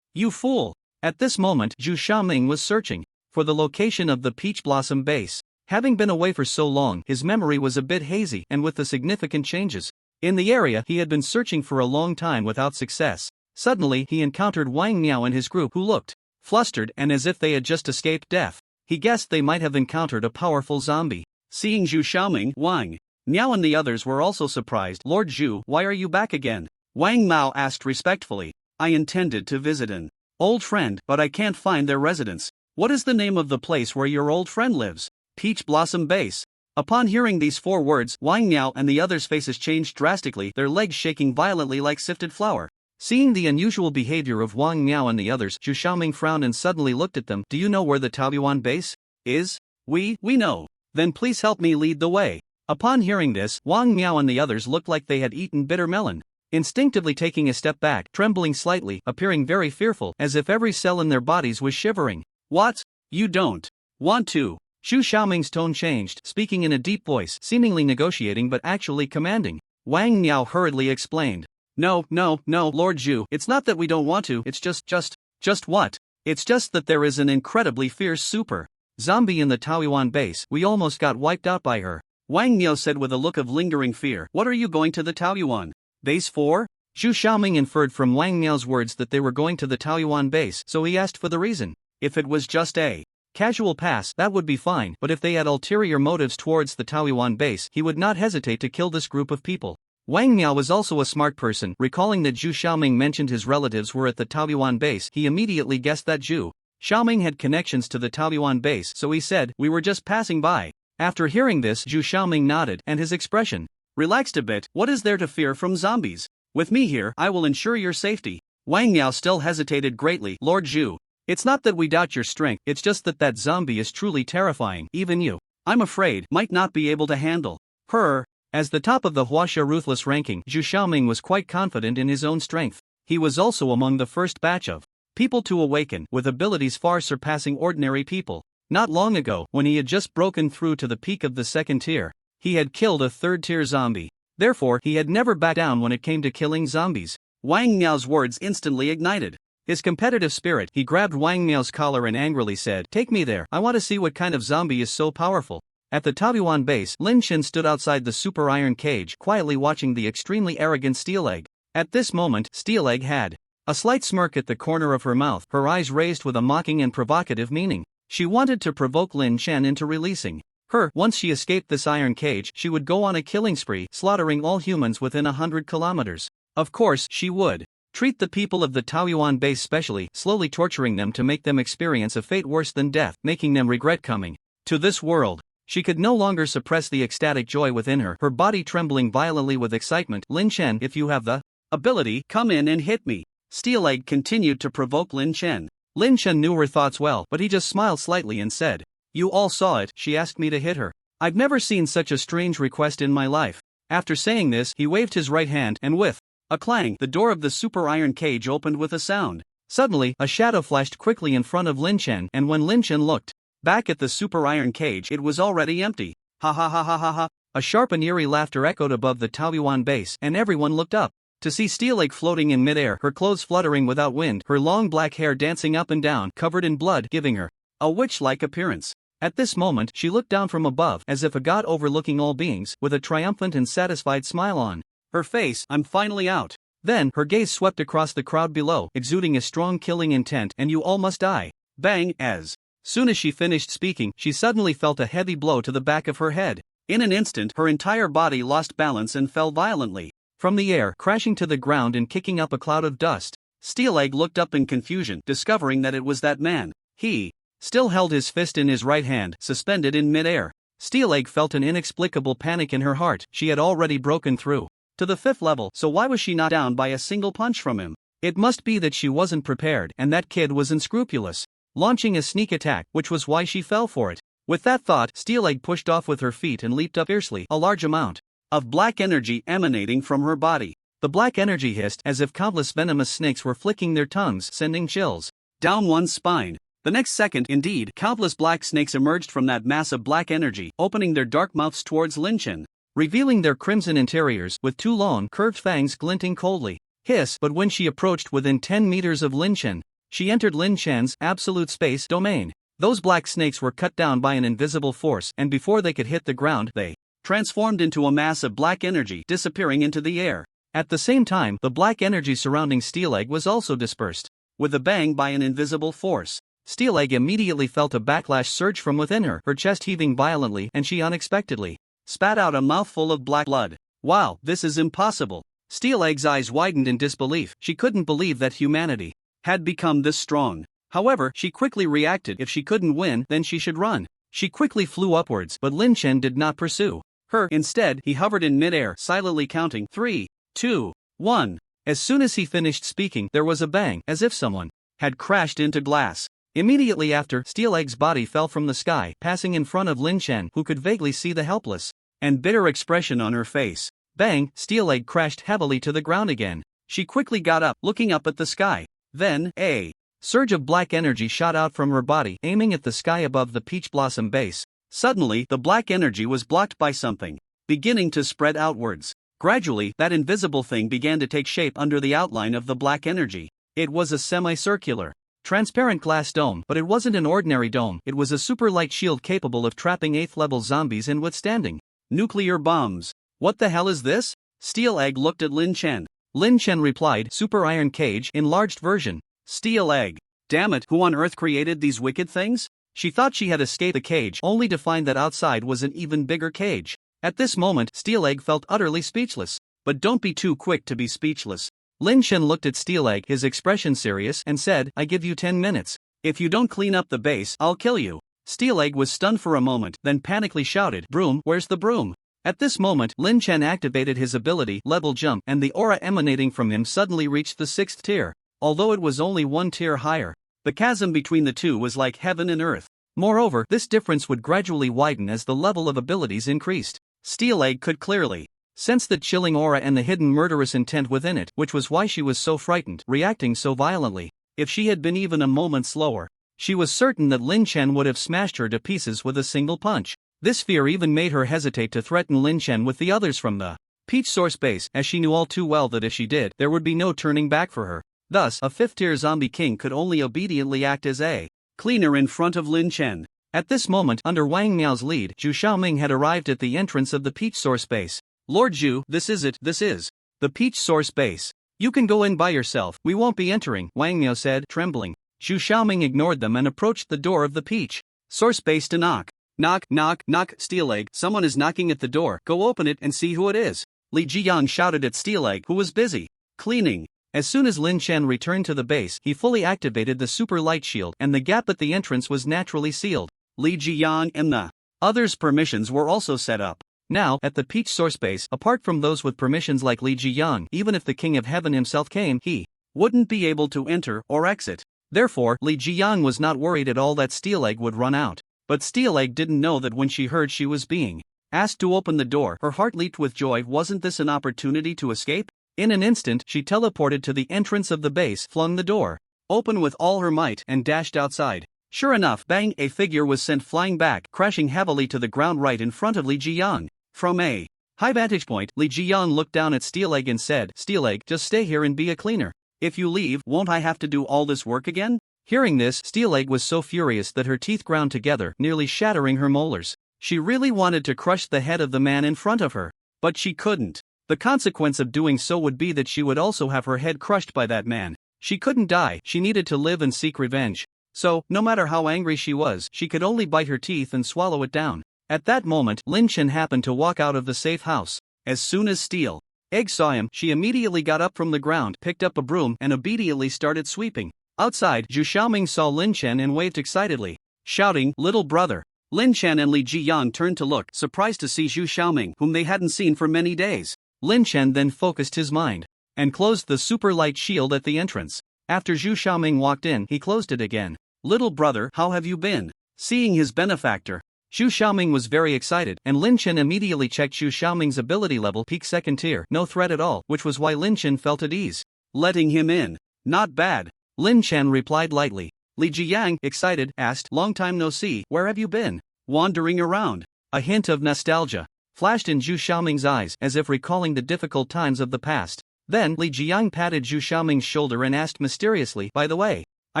you fool. At this moment, Zhu Xiaoming was searching for the location of the Peach Blossom base. Having been away for so long, his memory was a bit hazy, and with the significant changes in the area, he had been searching for a long time without success. Suddenly, he encountered Wang Miao and his group, who looked flustered and as if they had just escaped death. He guessed they might have encountered a powerful zombie. Seeing Zhu Xiaoming, Wang Miao and the others were also surprised. Lord Zhu, why are you back again? Wang Miao asked respectfully. I intended to visit an old friend, but I can't find their residence. What is the name of the place where your old friend lives? Peach Blossom Base. Upon hearing these 4 words, Wang Miao and the others' faces changed drastically, their legs shaking violently like sifted flour. Seeing the unusual behavior of Wang Miao and the others, Zhu Xiaoming frowned and suddenly looked at them. Do you know where the Taoyuan base is? We know. Then please help me lead the way. Upon hearing this, Wang Miao and the others looked like they had eaten bitter melon. Instinctively taking a step back, trembling slightly, appearing very fearful, as if every cell in their bodies was shivering. What? You don't want to? Zhu Xiaoming's tone changed, speaking in a deep voice, seemingly negotiating but actually commanding. Wang Miao hurriedly explained. No, Lord Zhu, it's not that we don't want to, it's just what? It's just that there is an incredibly fierce super zombie in the Taoyuan base, we almost got wiped out by her. Wang Miao said with a look of lingering fear. What are you going to the Taoyuan base for? Zhu Xiaoming inferred from Wang Miao's words that they were going to the Taoyuan base, so he asked for the reason. If it was just a casual pass, that would be fine, but if they had ulterior motives towards the Taoyuan base, he would not hesitate to kill this group of people. Wang Miao was also a smart person. Recalling that Zhu Xiaoming mentioned his relatives were at the Taoyuan base, he immediately guessed that Zhu Xiaoming had connections to the Taoyuan base, so he said, we were just passing by. After hearing this, Zhu Xiaoming nodded, and his expression relaxed a bit. What is there to fear from zombies? With me here, I will ensure your safety. Wang Miao still hesitated greatly. Lord Zhu, it's not that we doubt your strength, it's just that zombie is truly terrifying. Even you, I'm afraid, might not be able to handle her. As the top of the Huaxia Ruthless ranking, Zhu Xiaoming was quite confident in his own strength. He was also among the first batch of people to awaken, with abilities far surpassing ordinary people. Not long ago, when he had just broken through to the peak of the second tier, he had killed a third-tier zombie. Therefore, he had never backed down when it came to killing zombies. Wang Miao's words instantly ignited his competitive spirit. He grabbed Wang Miao's collar and angrily said, "Take me there, I want to see what kind of zombie is so powerful." At the Taoyuan base, Lin Shen stood outside the super iron cage, quietly watching the extremely arrogant Steelegg. At this moment, Steelegg had a slight smirk at the corner of her mouth, her eyes raised with a mocking and provocative meaning. She wanted to provoke Lin Shen into releasing her. Once she escaped this iron cage, she would go on a killing spree, slaughtering all humans within 100 kilometers. Of course, she would treat the people of the Taoyuan base specially, slowly torturing them to make them experience a fate worse than death, making them regret coming to this world. She could no longer suppress the ecstatic joy within her, her body trembling violently with excitement. "Lin Shen, if you have the ability, come in and hit me." Steelegg continued to provoke Lin Shen. Lin Shen knew her thoughts well, but he just smiled slightly and said, "You all saw it, she asked me to hit her. I've never seen such a strange request in my life." After saying this, he waved his right hand, and with a clang, the door of the super iron cage opened with a sound. Suddenly, a shadow flashed quickly in front of Lin Shen, and when Lin Shen looked back at the super iron cage, it was already empty. Ha ha ha ha ha ha. A sharp and eerie laughter echoed above the Taoyuan base, and everyone looked up to see Steelegg floating in midair, her clothes fluttering without wind, her long black hair dancing up and down, covered in blood, giving her a witch-like appearance. At this moment, she looked down from above, as if a god overlooking all beings, with a triumphant and satisfied smile on her face. "I'm finally out." Then, her gaze swept across the crowd below, exuding a strong killing intent. "And you all must die." Bang! As soon as she finished speaking, she suddenly felt a heavy blow to the back of her head. In an instant, her entire body lost balance and fell violently from the air, crashing to the ground and kicking up a cloud of dust. Steelegg looked up in confusion, discovering that it was that man. He still held his fist in his right hand, suspended in midair. Steelegg felt an inexplicable panic in her heart. She had already broken through to the 5th level, so why was she not down by a single punch from him? It must be that she wasn't prepared, and that kid was unscrupulous, launching a sneak attack, which was why she fell for it. With that thought, Steelegg pushed off with her feet and leaped up fiercely, a large amount of black energy emanating from her body. The black energy hissed as if countless venomous snakes were flicking their tongues, sending chills down one's spine. The next second, indeed, countless black snakes emerged from that mass of black energy, opening their dark mouths towards Lin Shen, revealing their crimson interiors, with 2 long, curved fangs glinting coldly. Hiss! But when she approached within 10 meters of Lin Shen, she entered Lin Shen's absolute space domain. Those black snakes were cut down by an invisible force, and before they could hit the ground, they transformed into a mass of black energy, disappearing into the air. At the same time, the black energy surrounding Steelegg was also dispersed with a bang by an invisible force. Steelegg immediately felt a backlash surge from within her, her chest heaving violently, and she unexpectedly spat out a mouthful of black blood. "Wow, this is impossible." Steelegg's eyes widened in disbelief. She couldn't believe that humanity had become this strong. However, she quickly reacted. If she couldn't win, then she should run. She quickly flew upwards, but Lin Shen did not pursue her. Instead, he hovered in midair, silently counting 3, 2, 1. As soon as he finished speaking, there was a bang, as if someone had crashed into glass. Immediately after, Steelegg's body fell from the sky, passing in front of Lin Shen, who could vaguely see the helpless and bitter expression on her face. Bang! Steelegg crashed heavily to the ground again. She quickly got up, looking up at the sky. Then, a surge of black energy shot out from her body, aiming at the sky above the peach blossom base. Suddenly, the black energy was blocked by something, beginning to spread outwards. Gradually, that invisible thing began to take shape under the outline of the black energy. It was a semicircular, transparent glass dome, but it wasn't an ordinary dome. It was a super light shield capable of trapping 8th-level zombies and withstanding nuclear bombs. "What the hell is this?" Steelegg looked at Lin Shen. Lin Shen replied, "Super Iron Cage, enlarged version." Steelegg. Damn it, who on earth created these wicked things? She thought she had escaped the cage, only to find that outside was an even bigger cage. At this moment, Steelegg felt utterly speechless. But don't be too quick to be speechless. Lin Shen looked at Steelegg, his expression serious, and said, "I give you 10 minutes. If you don't clean up the base, I'll kill you." Steelegg was stunned for a moment, then panically shouted, "Broom, where's the broom?" At this moment, Lin Chen activated his ability, Level Jump, and the aura emanating from him suddenly reached the 6th tier. Although it was only 1 tier higher, the chasm between the two was like heaven and earth. Moreover, this difference would gradually widen as the level of abilities increased. Steel Egg could clearly sense the chilling aura and the hidden murderous intent within it, which was why she was so frightened, reacting so violently. If she had been even a moment slower, she was certain that Lin Chen would have smashed her to pieces with a single punch. This fear even made her hesitate to threaten Lin Chen with the others from the Peach Source base, as she knew all too well that if she did, there would be no turning back for her. Thus, a 5th-tier zombie king could only obediently act as a cleaner in front of Lin Chen. At this moment, under Wang Miao's lead, Zhu Xiaoming had arrived at the entrance of the Peach Source base. Lord Zhu, this is it, this is the Peach Source base. You can go in by yourself, we won't be entering, Wang Miao said, trembling. Zhu Xiaoming ignored them and approached the door of the Peach Source base to knock. Knock, knock, knock, Steel Egg, someone is knocking at the door, go open it and see who it is. Li Jiyang shouted at Steel Egg, who was busy cleaning. As soon as Lin Chen returned to the base, he fully activated the super light shield, and the gap at the entrance was naturally sealed. Li Jiyang and the others' permissions were also set up. Now, at the Peach Source base, apart from those with permissions like Li Jiyang, even if the King of Heaven himself came, he wouldn't be able to enter or exit. Therefore, Li Jiyang was not worried at all that Steel Egg would run out. But Steel Egg didn't know that when she heard she was being asked to open the door, her heart leaped with joy. Wasn't this an opportunity to escape? In an instant, she teleported to the entrance of the base, flung the door open with all her might, and dashed outside. Sure enough, bang, a figure was sent flying back, crashing heavily to the ground right in front of Li Jiyang. From a high vantage point, Li Jiyang looked down at Steel Egg and said, Steel Egg, just stay here and be a cleaner. If you leave, won't I have to do all this work again? Hearing this, Steel Egg was so furious that her teeth ground together, nearly shattering her molars. She really wanted to crush the head of the man in front of her, but she couldn't. The consequence of doing so would be that she would also have her head crushed by that man. She couldn't die, she needed to live and seek revenge. So, no matter how angry she was, she could only bite her teeth and swallow it down. At that moment, Lin Chen happened to walk out of the safe house. As soon as Steel Egg saw him, she immediately got up from the ground, picked up a broom, and obediently started sweeping. Outside, Zhu Xiaoming saw Lin Chen and waved excitedly, shouting, Little brother. Lin Chen and Li Jiyang turned to look, surprised to see Zhu Xiaoming, whom they hadn't seen for many days. Lin Chen then focused his mind and closed the super light shield at the entrance. After Zhu Xiaoming walked in, he closed it again. Little brother, how have you been? Seeing his benefactor, Zhu Xiaoming was very excited, and Lin Chen immediately checked Zhu Xiaoming's ability level, peak 2nd tier, no threat at all, which was why Lin Chen felt at ease. Letting him in. Not bad. Lin Chen replied lightly. Li Jiyang, excited, asked, Long time no see, where have you been? Wandering around. A hint of nostalgia flashed in Zhu Xiaoming's eyes, as if recalling the difficult times of the past. Then, Li Jiyang patted Zhu Xiaoming's shoulder and asked mysteriously, By the way, I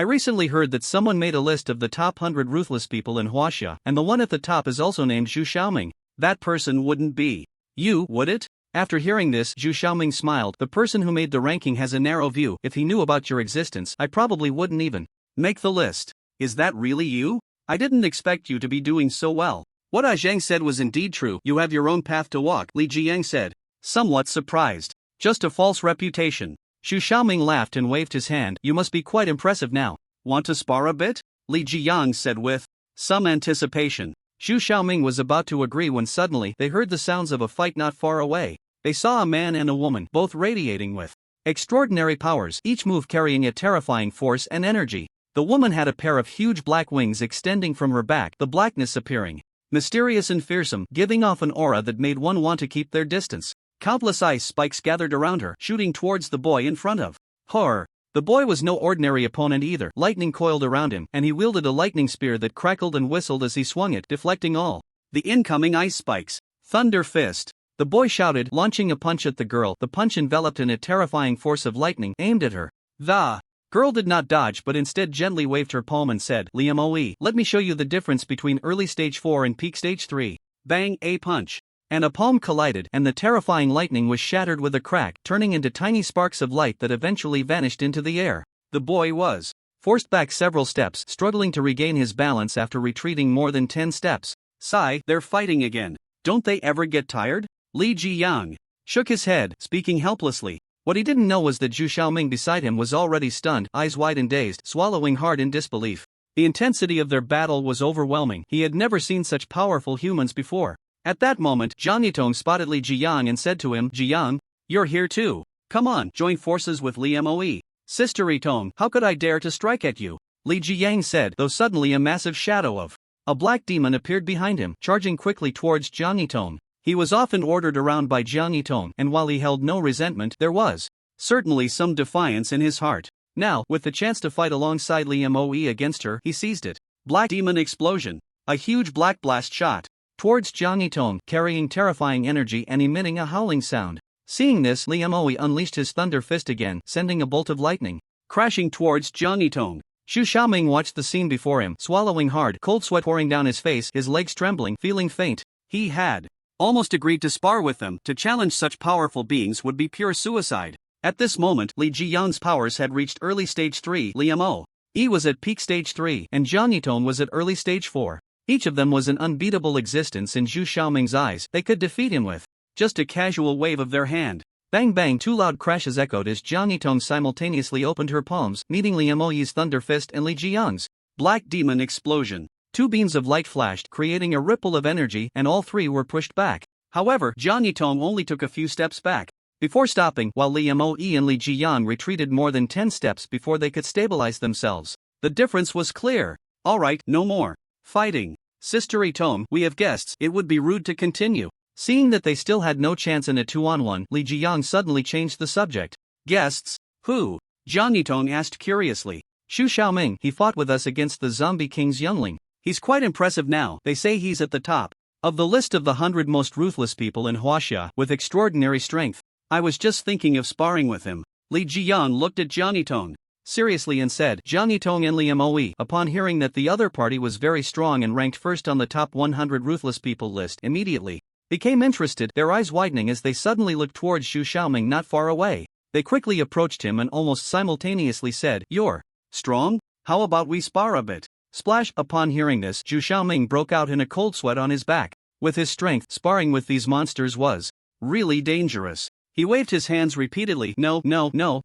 recently heard that someone made a list of the top 100 ruthless people in Huaxia, and the one at the top is also named Zhu Xiaoming. That person wouldn't be you, would it? After hearing this, Zhu Xiaoming smiled. The person who made the ranking has a narrow view. If he knew about your existence, I probably wouldn't even make the list. Is that really you? I didn't expect you to be doing so well. What Zhang said was indeed true. You have your own path to walk, Li Jiyang said, somewhat surprised. Just a false reputation. Zhu Xiaoming laughed and waved his hand. You must be quite impressive now. Want to spar a bit? Li Jiyang said with some anticipation. Zhu Xiaoming was about to agree when suddenly they heard the sounds of a fight not far away. They saw a man and a woman, both radiating with extraordinary powers, each move carrying a terrifying force and energy. The woman had a pair of huge black wings extending from her back, the blackness appearing mysterious and fearsome, giving off an aura that made one want to keep their distance. Countless ice spikes gathered around her, shooting towards the boy in front of her. The boy was no ordinary opponent either. Lightning coiled around him, and he wielded a lightning spear that crackled and whistled as he swung it, deflecting all the incoming ice spikes. Thunder Fist. The boy shouted, launching a punch at the girl. The punch enveloped in a terrifying force of lightning, aimed at her. The girl did not dodge but instead gently waved her palm and said, Liam, let me show you the difference between early stage 4 and peak stage 3. Bang, a punch. And a palm collided, and the terrifying lightning was shattered with a crack, turning into tiny sparks of light that eventually vanished into the air. The boy was forced back several steps, struggling to regain his balance after retreating more than 10 steps. Sigh, they're fighting again. Don't they ever get tired? Li Jiyang shook his head, speaking helplessly. What he didn't know was that Zhu Xiaoming beside him was already stunned, eyes wide and dazed, swallowing hard in disbelief. The intensity of their battle was overwhelming. He had never seen such powerful humans before. At that moment, Zhang Yitong spotted Li Jiyang and said to him, Jiyang, you're here too. Come on, join forces with Li Moe. Sister Yitong, how could I dare to strike at you? Li Jiyang said, though suddenly a massive shadow of a black demon appeared behind him, charging quickly towards Zhang Yitong. He was often ordered around by Zhang Yitong, and while he held no resentment, there was certainly some defiance in his heart. Now, with the chance to fight alongside Li Moe against her, he seized it. Black demon explosion. A huge black blast shot towards Zhang Yitong, carrying terrifying energy and emitting a howling sound. Seeing this, Li Moe unleashed his thunder fist again, sending a bolt of lightning crashing towards Zhang Yitong. Xu Xiaoming watched the scene before him, swallowing hard, cold sweat pouring down his face, his legs trembling, feeling faint. He had almost agreed to spar with them. To challenge such powerful beings would be pure suicide. At this moment, Li Jiyang's powers had reached early stage 3. Li Moe was at peak stage 3, and Zhang Yitong was at early stage 4. Each of them was an unbeatable existence in Xu Xiaoming's eyes. They could defeat him with just a casual wave of their hand. Bang bang, two loud crashes echoed as Zhang Yitong simultaneously opened her palms, meeting Li Moe's thunder fist and Li Jiyang's black demon explosion. Two beams of light flashed, creating a ripple of energy, and all three were pushed back. However, Zhang Yitong only took a few steps back before stopping, while Li Moe and Li Jiyang retreated more than 10 steps before they could stabilize themselves. The difference was clear. Alright, no more fighting. Sister Yitong, we have guests, it would be rude to continue. Seeing that they still had no chance in a 2-on-1, Li Jiyang suddenly changed the subject. Guests? Who? Zhang Yitong asked curiously. Xu Xiaoming, he fought with us against the Zombie King's youngling. He's quite impressive now. They say he's at the top of the list of the 100 most ruthless people in Huaxia, with extraordinary strength. I was just thinking of sparring with him. Li Jiyang looked at Zhang Yitong seriously and said, Zhang Yitong and Li Moe, upon hearing that the other party was very strong and ranked first on the top 100 ruthless people list, immediately became interested, their eyes widening as they suddenly looked towards Xu Xiaoming not far away. They quickly approached him and almost simultaneously said, You're strong? How about we spar a bit? Splash! Upon hearing this, Xu Xiaoming broke out in a cold sweat on his back. With his strength, sparring with these monsters was really dangerous. He waved his hands repeatedly. No,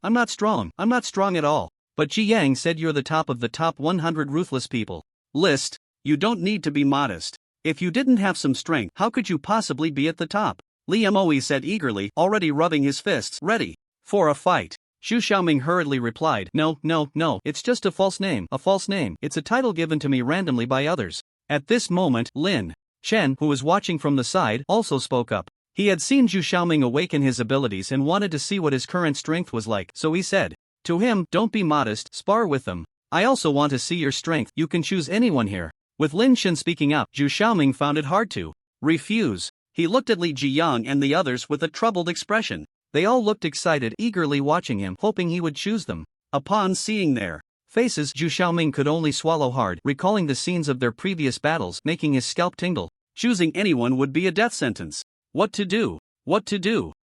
I'm not strong at all. But Ji Yang said you're the top of the top 100 ruthless people list. You don't need to be modest. If you didn't have some strength, how could you possibly be at the top? Li Moe said eagerly, already rubbing his fists, ready for a fight. Xu Xiaoming hurriedly replied, No, it's just a false name. It's a title given to me randomly by others. At this moment, Lin Chen, who was watching from the side, also spoke up. He had seen Xu Xiaoming awaken his abilities and wanted to see what his current strength was like, so he said to him, Don't be modest, spar with them. I also want to see your strength, you can choose anyone here. With Lin Chen speaking up, Xu Xiaoming found it hard to refuse. He looked at Li Jiyang and the others with a troubled expression. They all looked excited, eagerly watching him, hoping he would choose them. Upon seeing their faces, Xu Xiaoming could only swallow hard, recalling the scenes of their previous battles, making his scalp tingle. Choosing anyone would be a death sentence. What to do?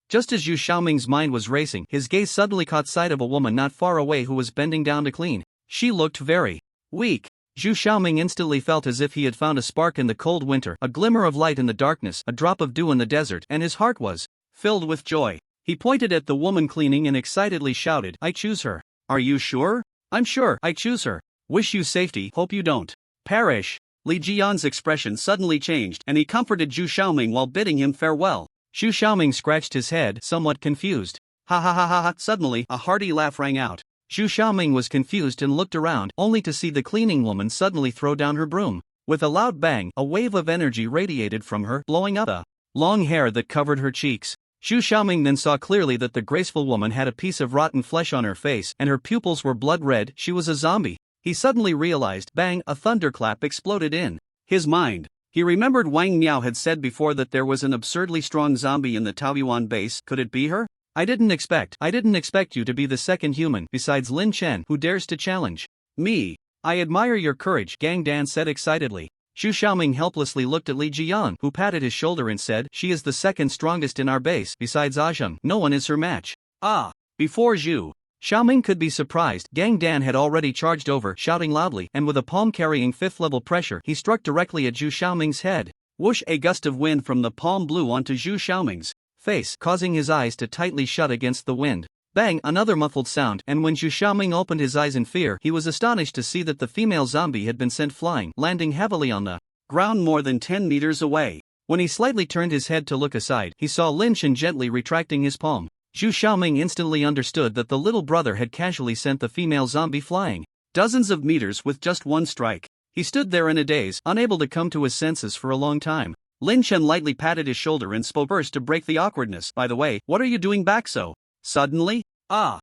Just as Xu Xiaoming's mind was racing, his gaze suddenly caught sight of a woman not far away who was bending down to clean. She looked very weak. Xu Xiaoming instantly felt as if he had found a spark in the cold winter, a glimmer of light in the darkness, a drop of dew in the desert, and his heart was filled with joy. He pointed at the woman cleaning and excitedly shouted, I choose her. Are you sure? I'm sure, I choose her. Wish you safety, hope you don't perish. Li Jiyang's expression suddenly changed, and he comforted Xu Xiaoming while bidding him farewell. Xu Xiaoming scratched his head, somewhat confused. Ha ha ha ha ha! Suddenly, a hearty laugh rang out. Xu Xiaoming was confused and looked around, only to see the cleaning woman suddenly throw down her broom. With a loud bang, a wave of energy radiated from her, blowing up the long hair that covered her cheeks. Xu Xiaoming then saw clearly that the graceful woman had a piece of rotten flesh on her face, and her pupils were blood red. She was a zombie. He suddenly realized, bang, a thunderclap exploded in his mind. He remembered Wang Miao had said before that there was an absurdly strong zombie in the Taoyuan base. Could it be her? I didn't expect you to be the second human, besides Lin Chen, who dares to challenge me. I admire your courage, Gang Dan said excitedly. Xu Xiaoming helplessly looked at Li Jian, who patted his shoulder and said, She is the second strongest in our base, besides Ajeng, no one is her match. Ah! Before Xu Xiaoming could be surprised, Gang Dan had already charged over, shouting loudly, and with a palm carrying 5th level pressure, he struck directly at Xu Xiaoming's head. Whoosh! A gust of wind from the palm blew onto Xu Xiaoming's face, causing his eyes to tightly shut against the wind. Bang! Another muffled sound, and when Xu Xiaoming opened his eyes in fear, he was astonished to see that the female zombie had been sent flying, landing heavily on the ground more than 10 meters away. When he slightly turned his head to look aside, he saw Lin Shen gently retracting his palm. Zhu Xiaoming instantly understood that the little brother had casually sent the female zombie flying dozens of meters with just one strike. He stood there in a daze, unable to come to his senses for a long time. Lin Shen lightly patted his shoulder and spoke first to break the awkwardness. By the way, what are you doing back so suddenly? Oh.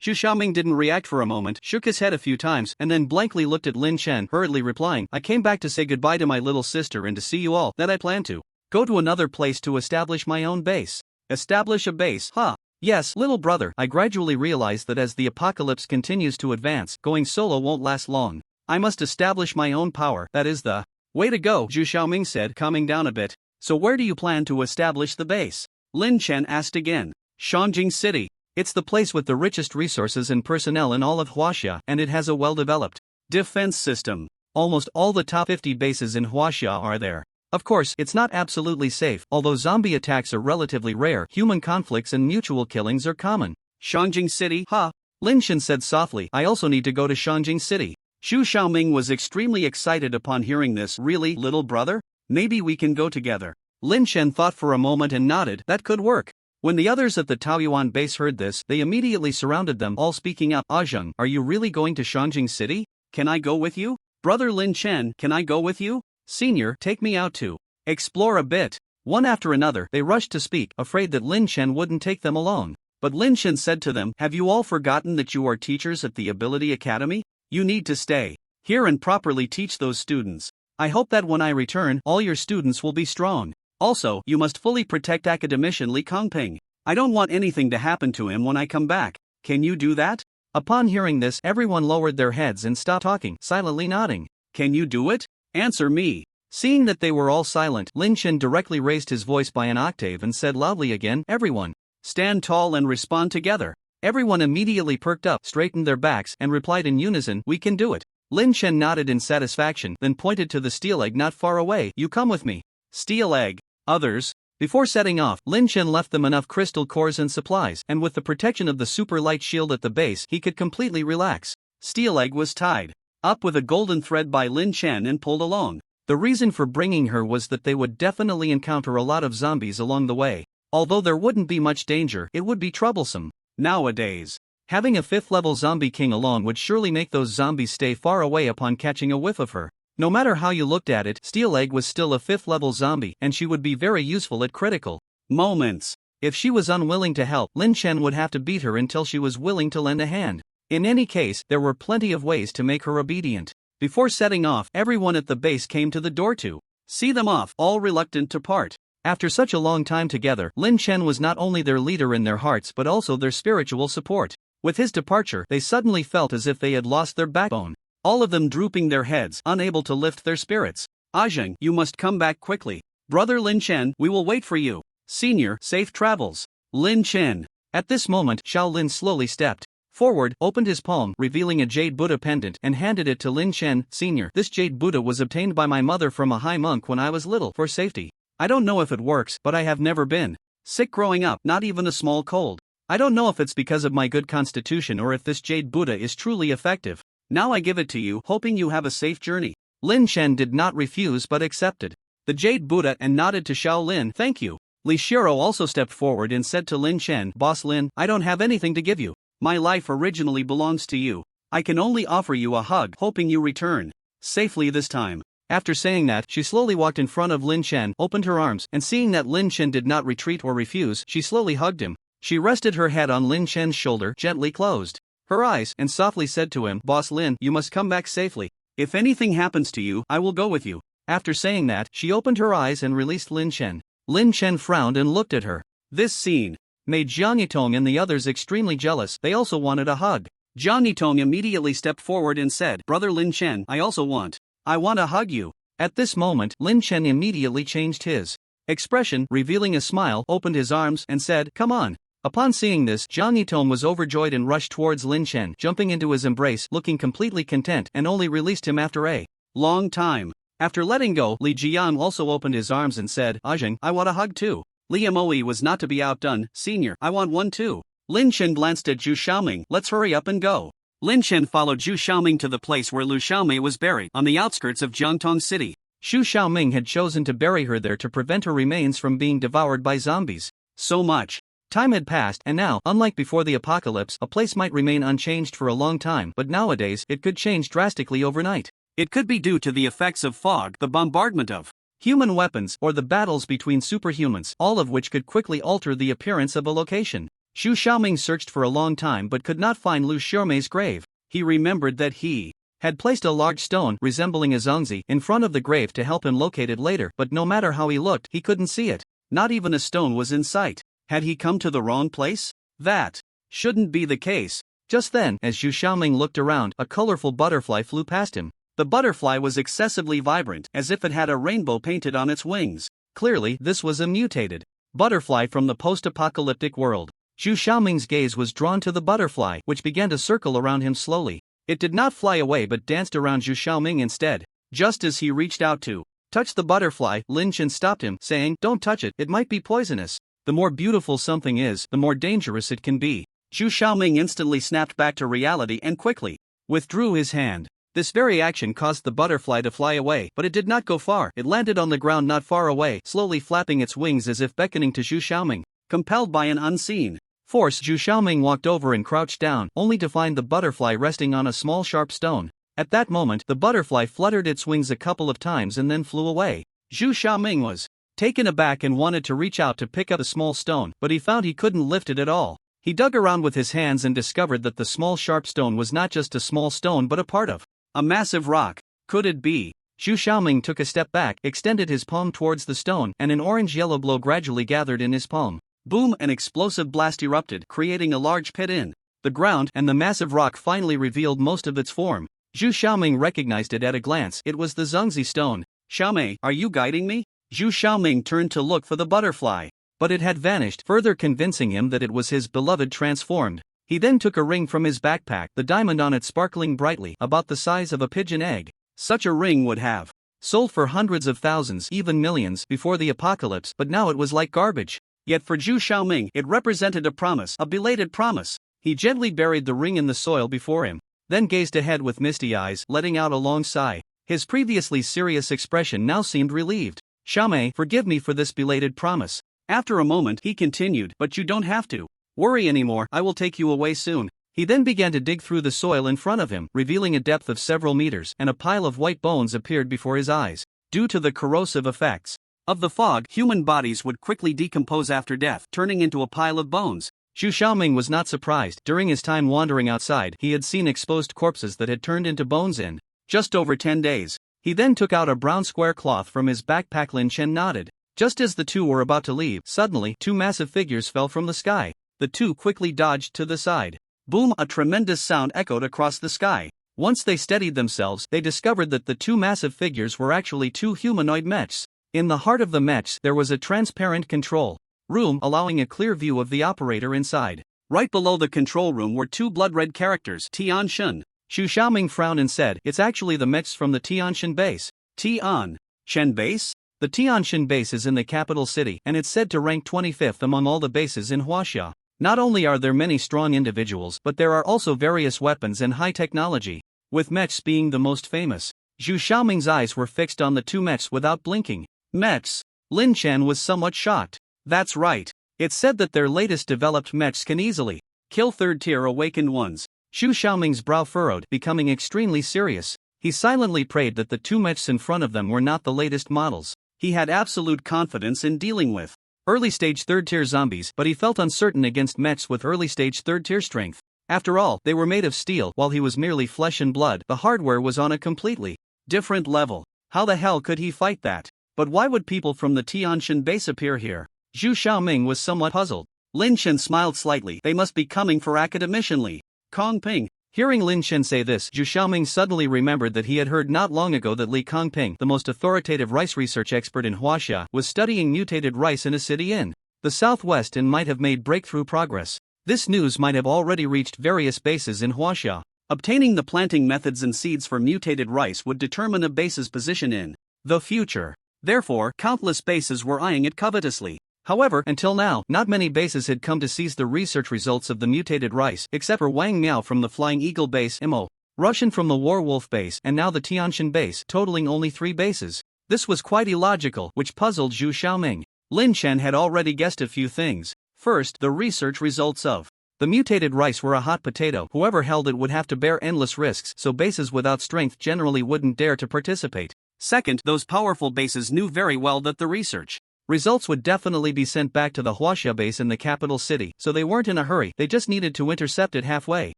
Zhu Xiaoming didn't react for a moment, shook his head a few times, and then blankly looked at Lin Shen, hurriedly replying, I came back to say goodbye to my little sister and to see you all. That I plan to go to another place to establish my own base. Establish a base, huh? Yes, little brother. I gradually realized that as the apocalypse continues to advance, going solo won't last long. I must establish my own power. That is the way to go, Zhu Xiaoming said, calming down a bit. So where do you plan to establish the base? Lin Shen asked again. Shangjing City. It's the place with the richest resources and personnel in all of Huaxia, and it has a well-developed defense system. Almost all the top 50 bases in Huaxia are there. Of course, it's not absolutely safe. Although zombie attacks are relatively rare, human conflicts and mutual killings are common. Shangjing City, huh? Lin Shen said softly, I also need to go to Shangjing City. Zhu Xiaoming was extremely excited upon hearing this. Really, little brother? Maybe we can go together. Lin Shen thought for a moment and nodded. That could work. When the others at the Taoyuan base heard this, they immediately surrounded them, all speaking up. Zheng, are you really going to Shangjing City? Can I go with you? Brother Lin Chen, can I go with you? Senior, take me out to explore a bit. One after another, they rushed to speak, afraid that Lin Chen wouldn't take them alone. But Lin Shen said to them, have you all forgotten that you are teachers at the Ability Academy? You need to stay here and properly teach those students. I hope that when I return, all your students will be strong. Also, you must fully protect academician Li Kongping. I don't want anything to happen to him when I come back. Can you do that? Upon hearing this, everyone lowered their heads and stopped talking, silently nodding. Can you do it? Answer me. Seeing that they were all silent, Lin Shen directly raised his voice by an octave and said loudly again, everyone, stand tall and respond together. Everyone immediately perked up, straightened their backs, and replied in unison, we can do it. Lin Shen nodded in satisfaction, then pointed to the steel egg not far away. You come with me. Steel egg. Others. Before setting off, Lin Shen left them enough crystal cores and supplies, and with the protection of the super light shield at the base, he could completely relax. Steel egg was tied up with a golden thread by Lin Shen and pulled along. The reason for bringing her was that they would definitely encounter a lot of zombies along the way. Although there wouldn't be much danger, it would be troublesome. Nowadays, having a 5th level zombie king along would surely make those zombies stay far away upon catching a whiff of her. No matter how you looked at it, Steel Egg was still a 5th level zombie, and she would be very useful at critical moments. If she was unwilling to help, Lin Shen would have to beat her until she was willing to lend a hand. In any case, there were plenty of ways to make her obedient. Before setting off, everyone at the base came to the door to see them off, all reluctant to part. After such a long time together, Lin Shen was not only their leader in their hearts but also their spiritual support. With his departure, they suddenly felt as if they had lost their backbone. All of them drooping their heads, unable to lift their spirits. Zheng, you must come back quickly. Brother Lin Shen, we will wait for you. Senior, safe travels. Lin Shen. At this moment, Xiao Lin slowly stepped forward, opened his palm, revealing a jade Buddha pendant, and handed it to Lin Shen. Senior, this jade Buddha was obtained by my mother from a high monk when I was little, for safety. I don't know if it works, but I have never been sick growing up, not even a small cold. I don't know if it's because of my good constitution or if this jade Buddha is truly effective. Now I give it to you, hoping you have a safe journey. Lin Shen did not refuse but accepted the jade Buddha and nodded to Xiao Lin. Thank you. Li Shiro also stepped forward and said to Lin Shen, Boss Lin, I don't have anything to give you. My life originally belongs to you. I can only offer you a hug, hoping you return safely this time. After saying that, she slowly walked in front of Lin Shen, opened her arms, and seeing that Lin Shen did not retreat or refuse, she slowly hugged him. She rested her head on Lin Shen's shoulder, gently closed her eyes, and softly said to him, Boss Lin, you must come back safely. If anything happens to you, I will go with you. After saying that, she opened her eyes and released Lin Shen. Lin Shen frowned and looked at her. This scene made Jiang Yitong and the others extremely jealous. They also wanted a hug. Jiang Yitong immediately stepped forward and said, Brother Lin Shen, I want to hug you. At this moment, Lin Shen immediately changed his expression, revealing a smile, opened his arms, and said, Come on. Upon seeing this, Jiang Yitong was overjoyed and rushed towards Lin Shen, jumping into his embrace, looking completely content, and only released him after a long time. After letting go, Li Jian also opened his arms and said, Zheng, I want a hug too. Li Moe was not to be outdone. Senior, I want one too. Lin Shen glanced at Zhu Xiaoming. Let's hurry up and go. Lin Shen followed Zhu Xiaoming to the place where Lu Xiaomei was buried, on the outskirts of Jiangtong City. Xu Xiaoming had chosen to bury her there to prevent her remains from being devoured by zombies. So much time had passed, and now, unlike before the apocalypse, a place might remain unchanged for a long time, but nowadays it could change drastically overnight. It could be due to the effects of fog, the bombardment of human weapons, or the battles between superhumans, all of which could quickly alter the appearance of a location. Xu Xiaoming searched for a long time but could not find Lu Xiaomei's grave. He remembered that he had placed a large stone resembling a zongzi in front of the grave to help him locate it later, but no matter how he looked, he couldn't see it. Not even a stone was in sight. Had he come to the wrong place? That shouldn't be the case. Just then, as Xu Xiaoming looked around, a colorful butterfly flew past him. The butterfly was excessively vibrant, as if it had a rainbow painted on its wings. Clearly, this was a mutated butterfly from the post-apocalyptic world. Xu Xiaoming's gaze was drawn to the butterfly, which began to circle around him slowly. It did not fly away but danced around Xu Xiaoming instead. Just as he reached out to touch the butterfly, Lin Chen stopped him, saying, "Don't touch it, it might be poisonous. The more beautiful something is, the more dangerous it can be." Xu Xiaoming instantly snapped back to reality and quickly withdrew his hand. This very action caused the butterfly to fly away, but it did not go far. It landed on the ground not far away, slowly flapping its wings as if beckoning to Xu Xiaoming. Compelled by an unseen force, Xu Xiaoming walked over and crouched down, only to find the butterfly resting on a small sharp stone. At that moment, the butterfly fluttered its wings a couple of times and then flew away. Xu Xiaoming was taken aback and wanted to reach out to pick up the small stone, but he found he couldn't lift it at all. He dug around with his hands and discovered that the small sharp stone was not just a small stone but a part of a massive rock. Could it be? Xu Xiaoming took a step back, extended his palm towards the stone, and an orange-yellow glow gradually gathered in his palm. Boom! An explosive blast erupted, creating a large pit in the ground, and the massive rock finally revealed most of its form. Xu Xiaoming recognized it at a glance. It was the Zongzi stone. "Xiaomei, are you guiding me?" Xu Xiaoming turned to look for the butterfly, but it had vanished, further convincing him that it was his beloved transformed. He then took a ring from his backpack, the diamond on it sparkling brightly, about the size of a pigeon egg. Such a ring would have sold for hundreds of thousands, even millions, before the apocalypse, but now it was like garbage. Yet for Xu Xiaoming, it represented a promise, a belated promise. He gently buried the ring in the soil before him, then gazed ahead with misty eyes, letting out a long sigh. His previously serious expression now seemed relieved. "Xiaomei, forgive me for this belated promise." After a moment, he continued, "But you don't have to worry anymore, I will take you away soon." He then began to dig through the soil in front of him, revealing a depth of several meters, and a pile of white bones appeared before his eyes. Due to the corrosive effects of the fog, human bodies would quickly decompose after death, turning into a pile of bones. Xu Xiaoming was not surprised. During his time wandering outside, he had seen exposed corpses that had turned into bones in just over 10 days. He then took out a brown square cloth from his backpack. Lin Chen nodded. Just as the two were about to leave, suddenly, two massive figures fell from the sky. The two quickly dodged to the side. Boom! A tremendous sound echoed across the sky. Once they steadied themselves, they discovered that the two massive figures were actually two humanoid mechs. In the heart of the mechs, there was a transparent control room, allowing a clear view of the operator inside. Right below the control room were two blood-red characters, Tian Shen. Xu Xiaoming frowned and said, "It's actually the mechs from the Tianshan base." Tian Shen base? The Tianshan base is in the capital city, and it's said to rank 25th among all the bases in Huaxia. Not only are there many strong individuals, but there are also various weapons and high technology, with mechs being the most famous. Xu Xiaoming's eyes were fixed on the two mechs without blinking. Mechs? Lin Chen was somewhat shocked. That's right. It's said that their latest developed mechs can easily kill third-tier awakened ones. Xu Xiaoming's brow furrowed, becoming extremely serious. He silently prayed that the two mechs in front of them were not the latest models. He had absolute confidence in dealing with early-stage third-tier zombies, but he felt uncertain against mechs with early-stage third-tier strength. After all, they were made of steel, while he was merely flesh and blood. The hardware was on a completely different level. How the hell could he fight that? But why would people from the Tianshan base appear here? Xu Xiaoming was somewhat puzzled. Lin Chen smiled slightly. They must be coming for academician Li Kongping. Hearing Lin Chen say this, Xu Xiaoming suddenly remembered that he had heard not long ago that Li Kongping, the most authoritative rice research expert in Huaxia, was studying mutated rice in a city in the southwest and might have made breakthrough progress. This news might have already reached various bases in Huaxia. Obtaining the planting methods and seeds for mutated rice would determine a base's position in the future. Therefore, countless bases were eyeing it covetously. However, until now, not many bases had come to seize the research results of the mutated rice, except for Wang Miao from the Flying Eagle base, Imo Russian from the Warwolf base, and now the Tianshan base, totaling only 3 bases. This was quite illogical, which puzzled Zhu Xiaoming. Lin Chen had already guessed a few things. First, the research results of the mutated rice were a hot potato. Whoever held it would have to bear endless risks, so bases without strength generally wouldn't dare to participate. Second, those powerful bases knew very well that the research results would definitely be sent back to the Huaxia base in the capital city, so they weren't in a hurry, they just needed to intercept it halfway.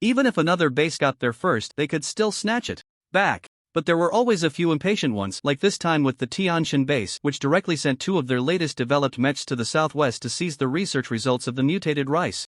Even if another base got there first, they could still snatch it back. But there were always a few impatient ones, like this time with the Tianshan base, which directly sent two of their latest developed mechs to the southwest to seize the research results of the mutated rice.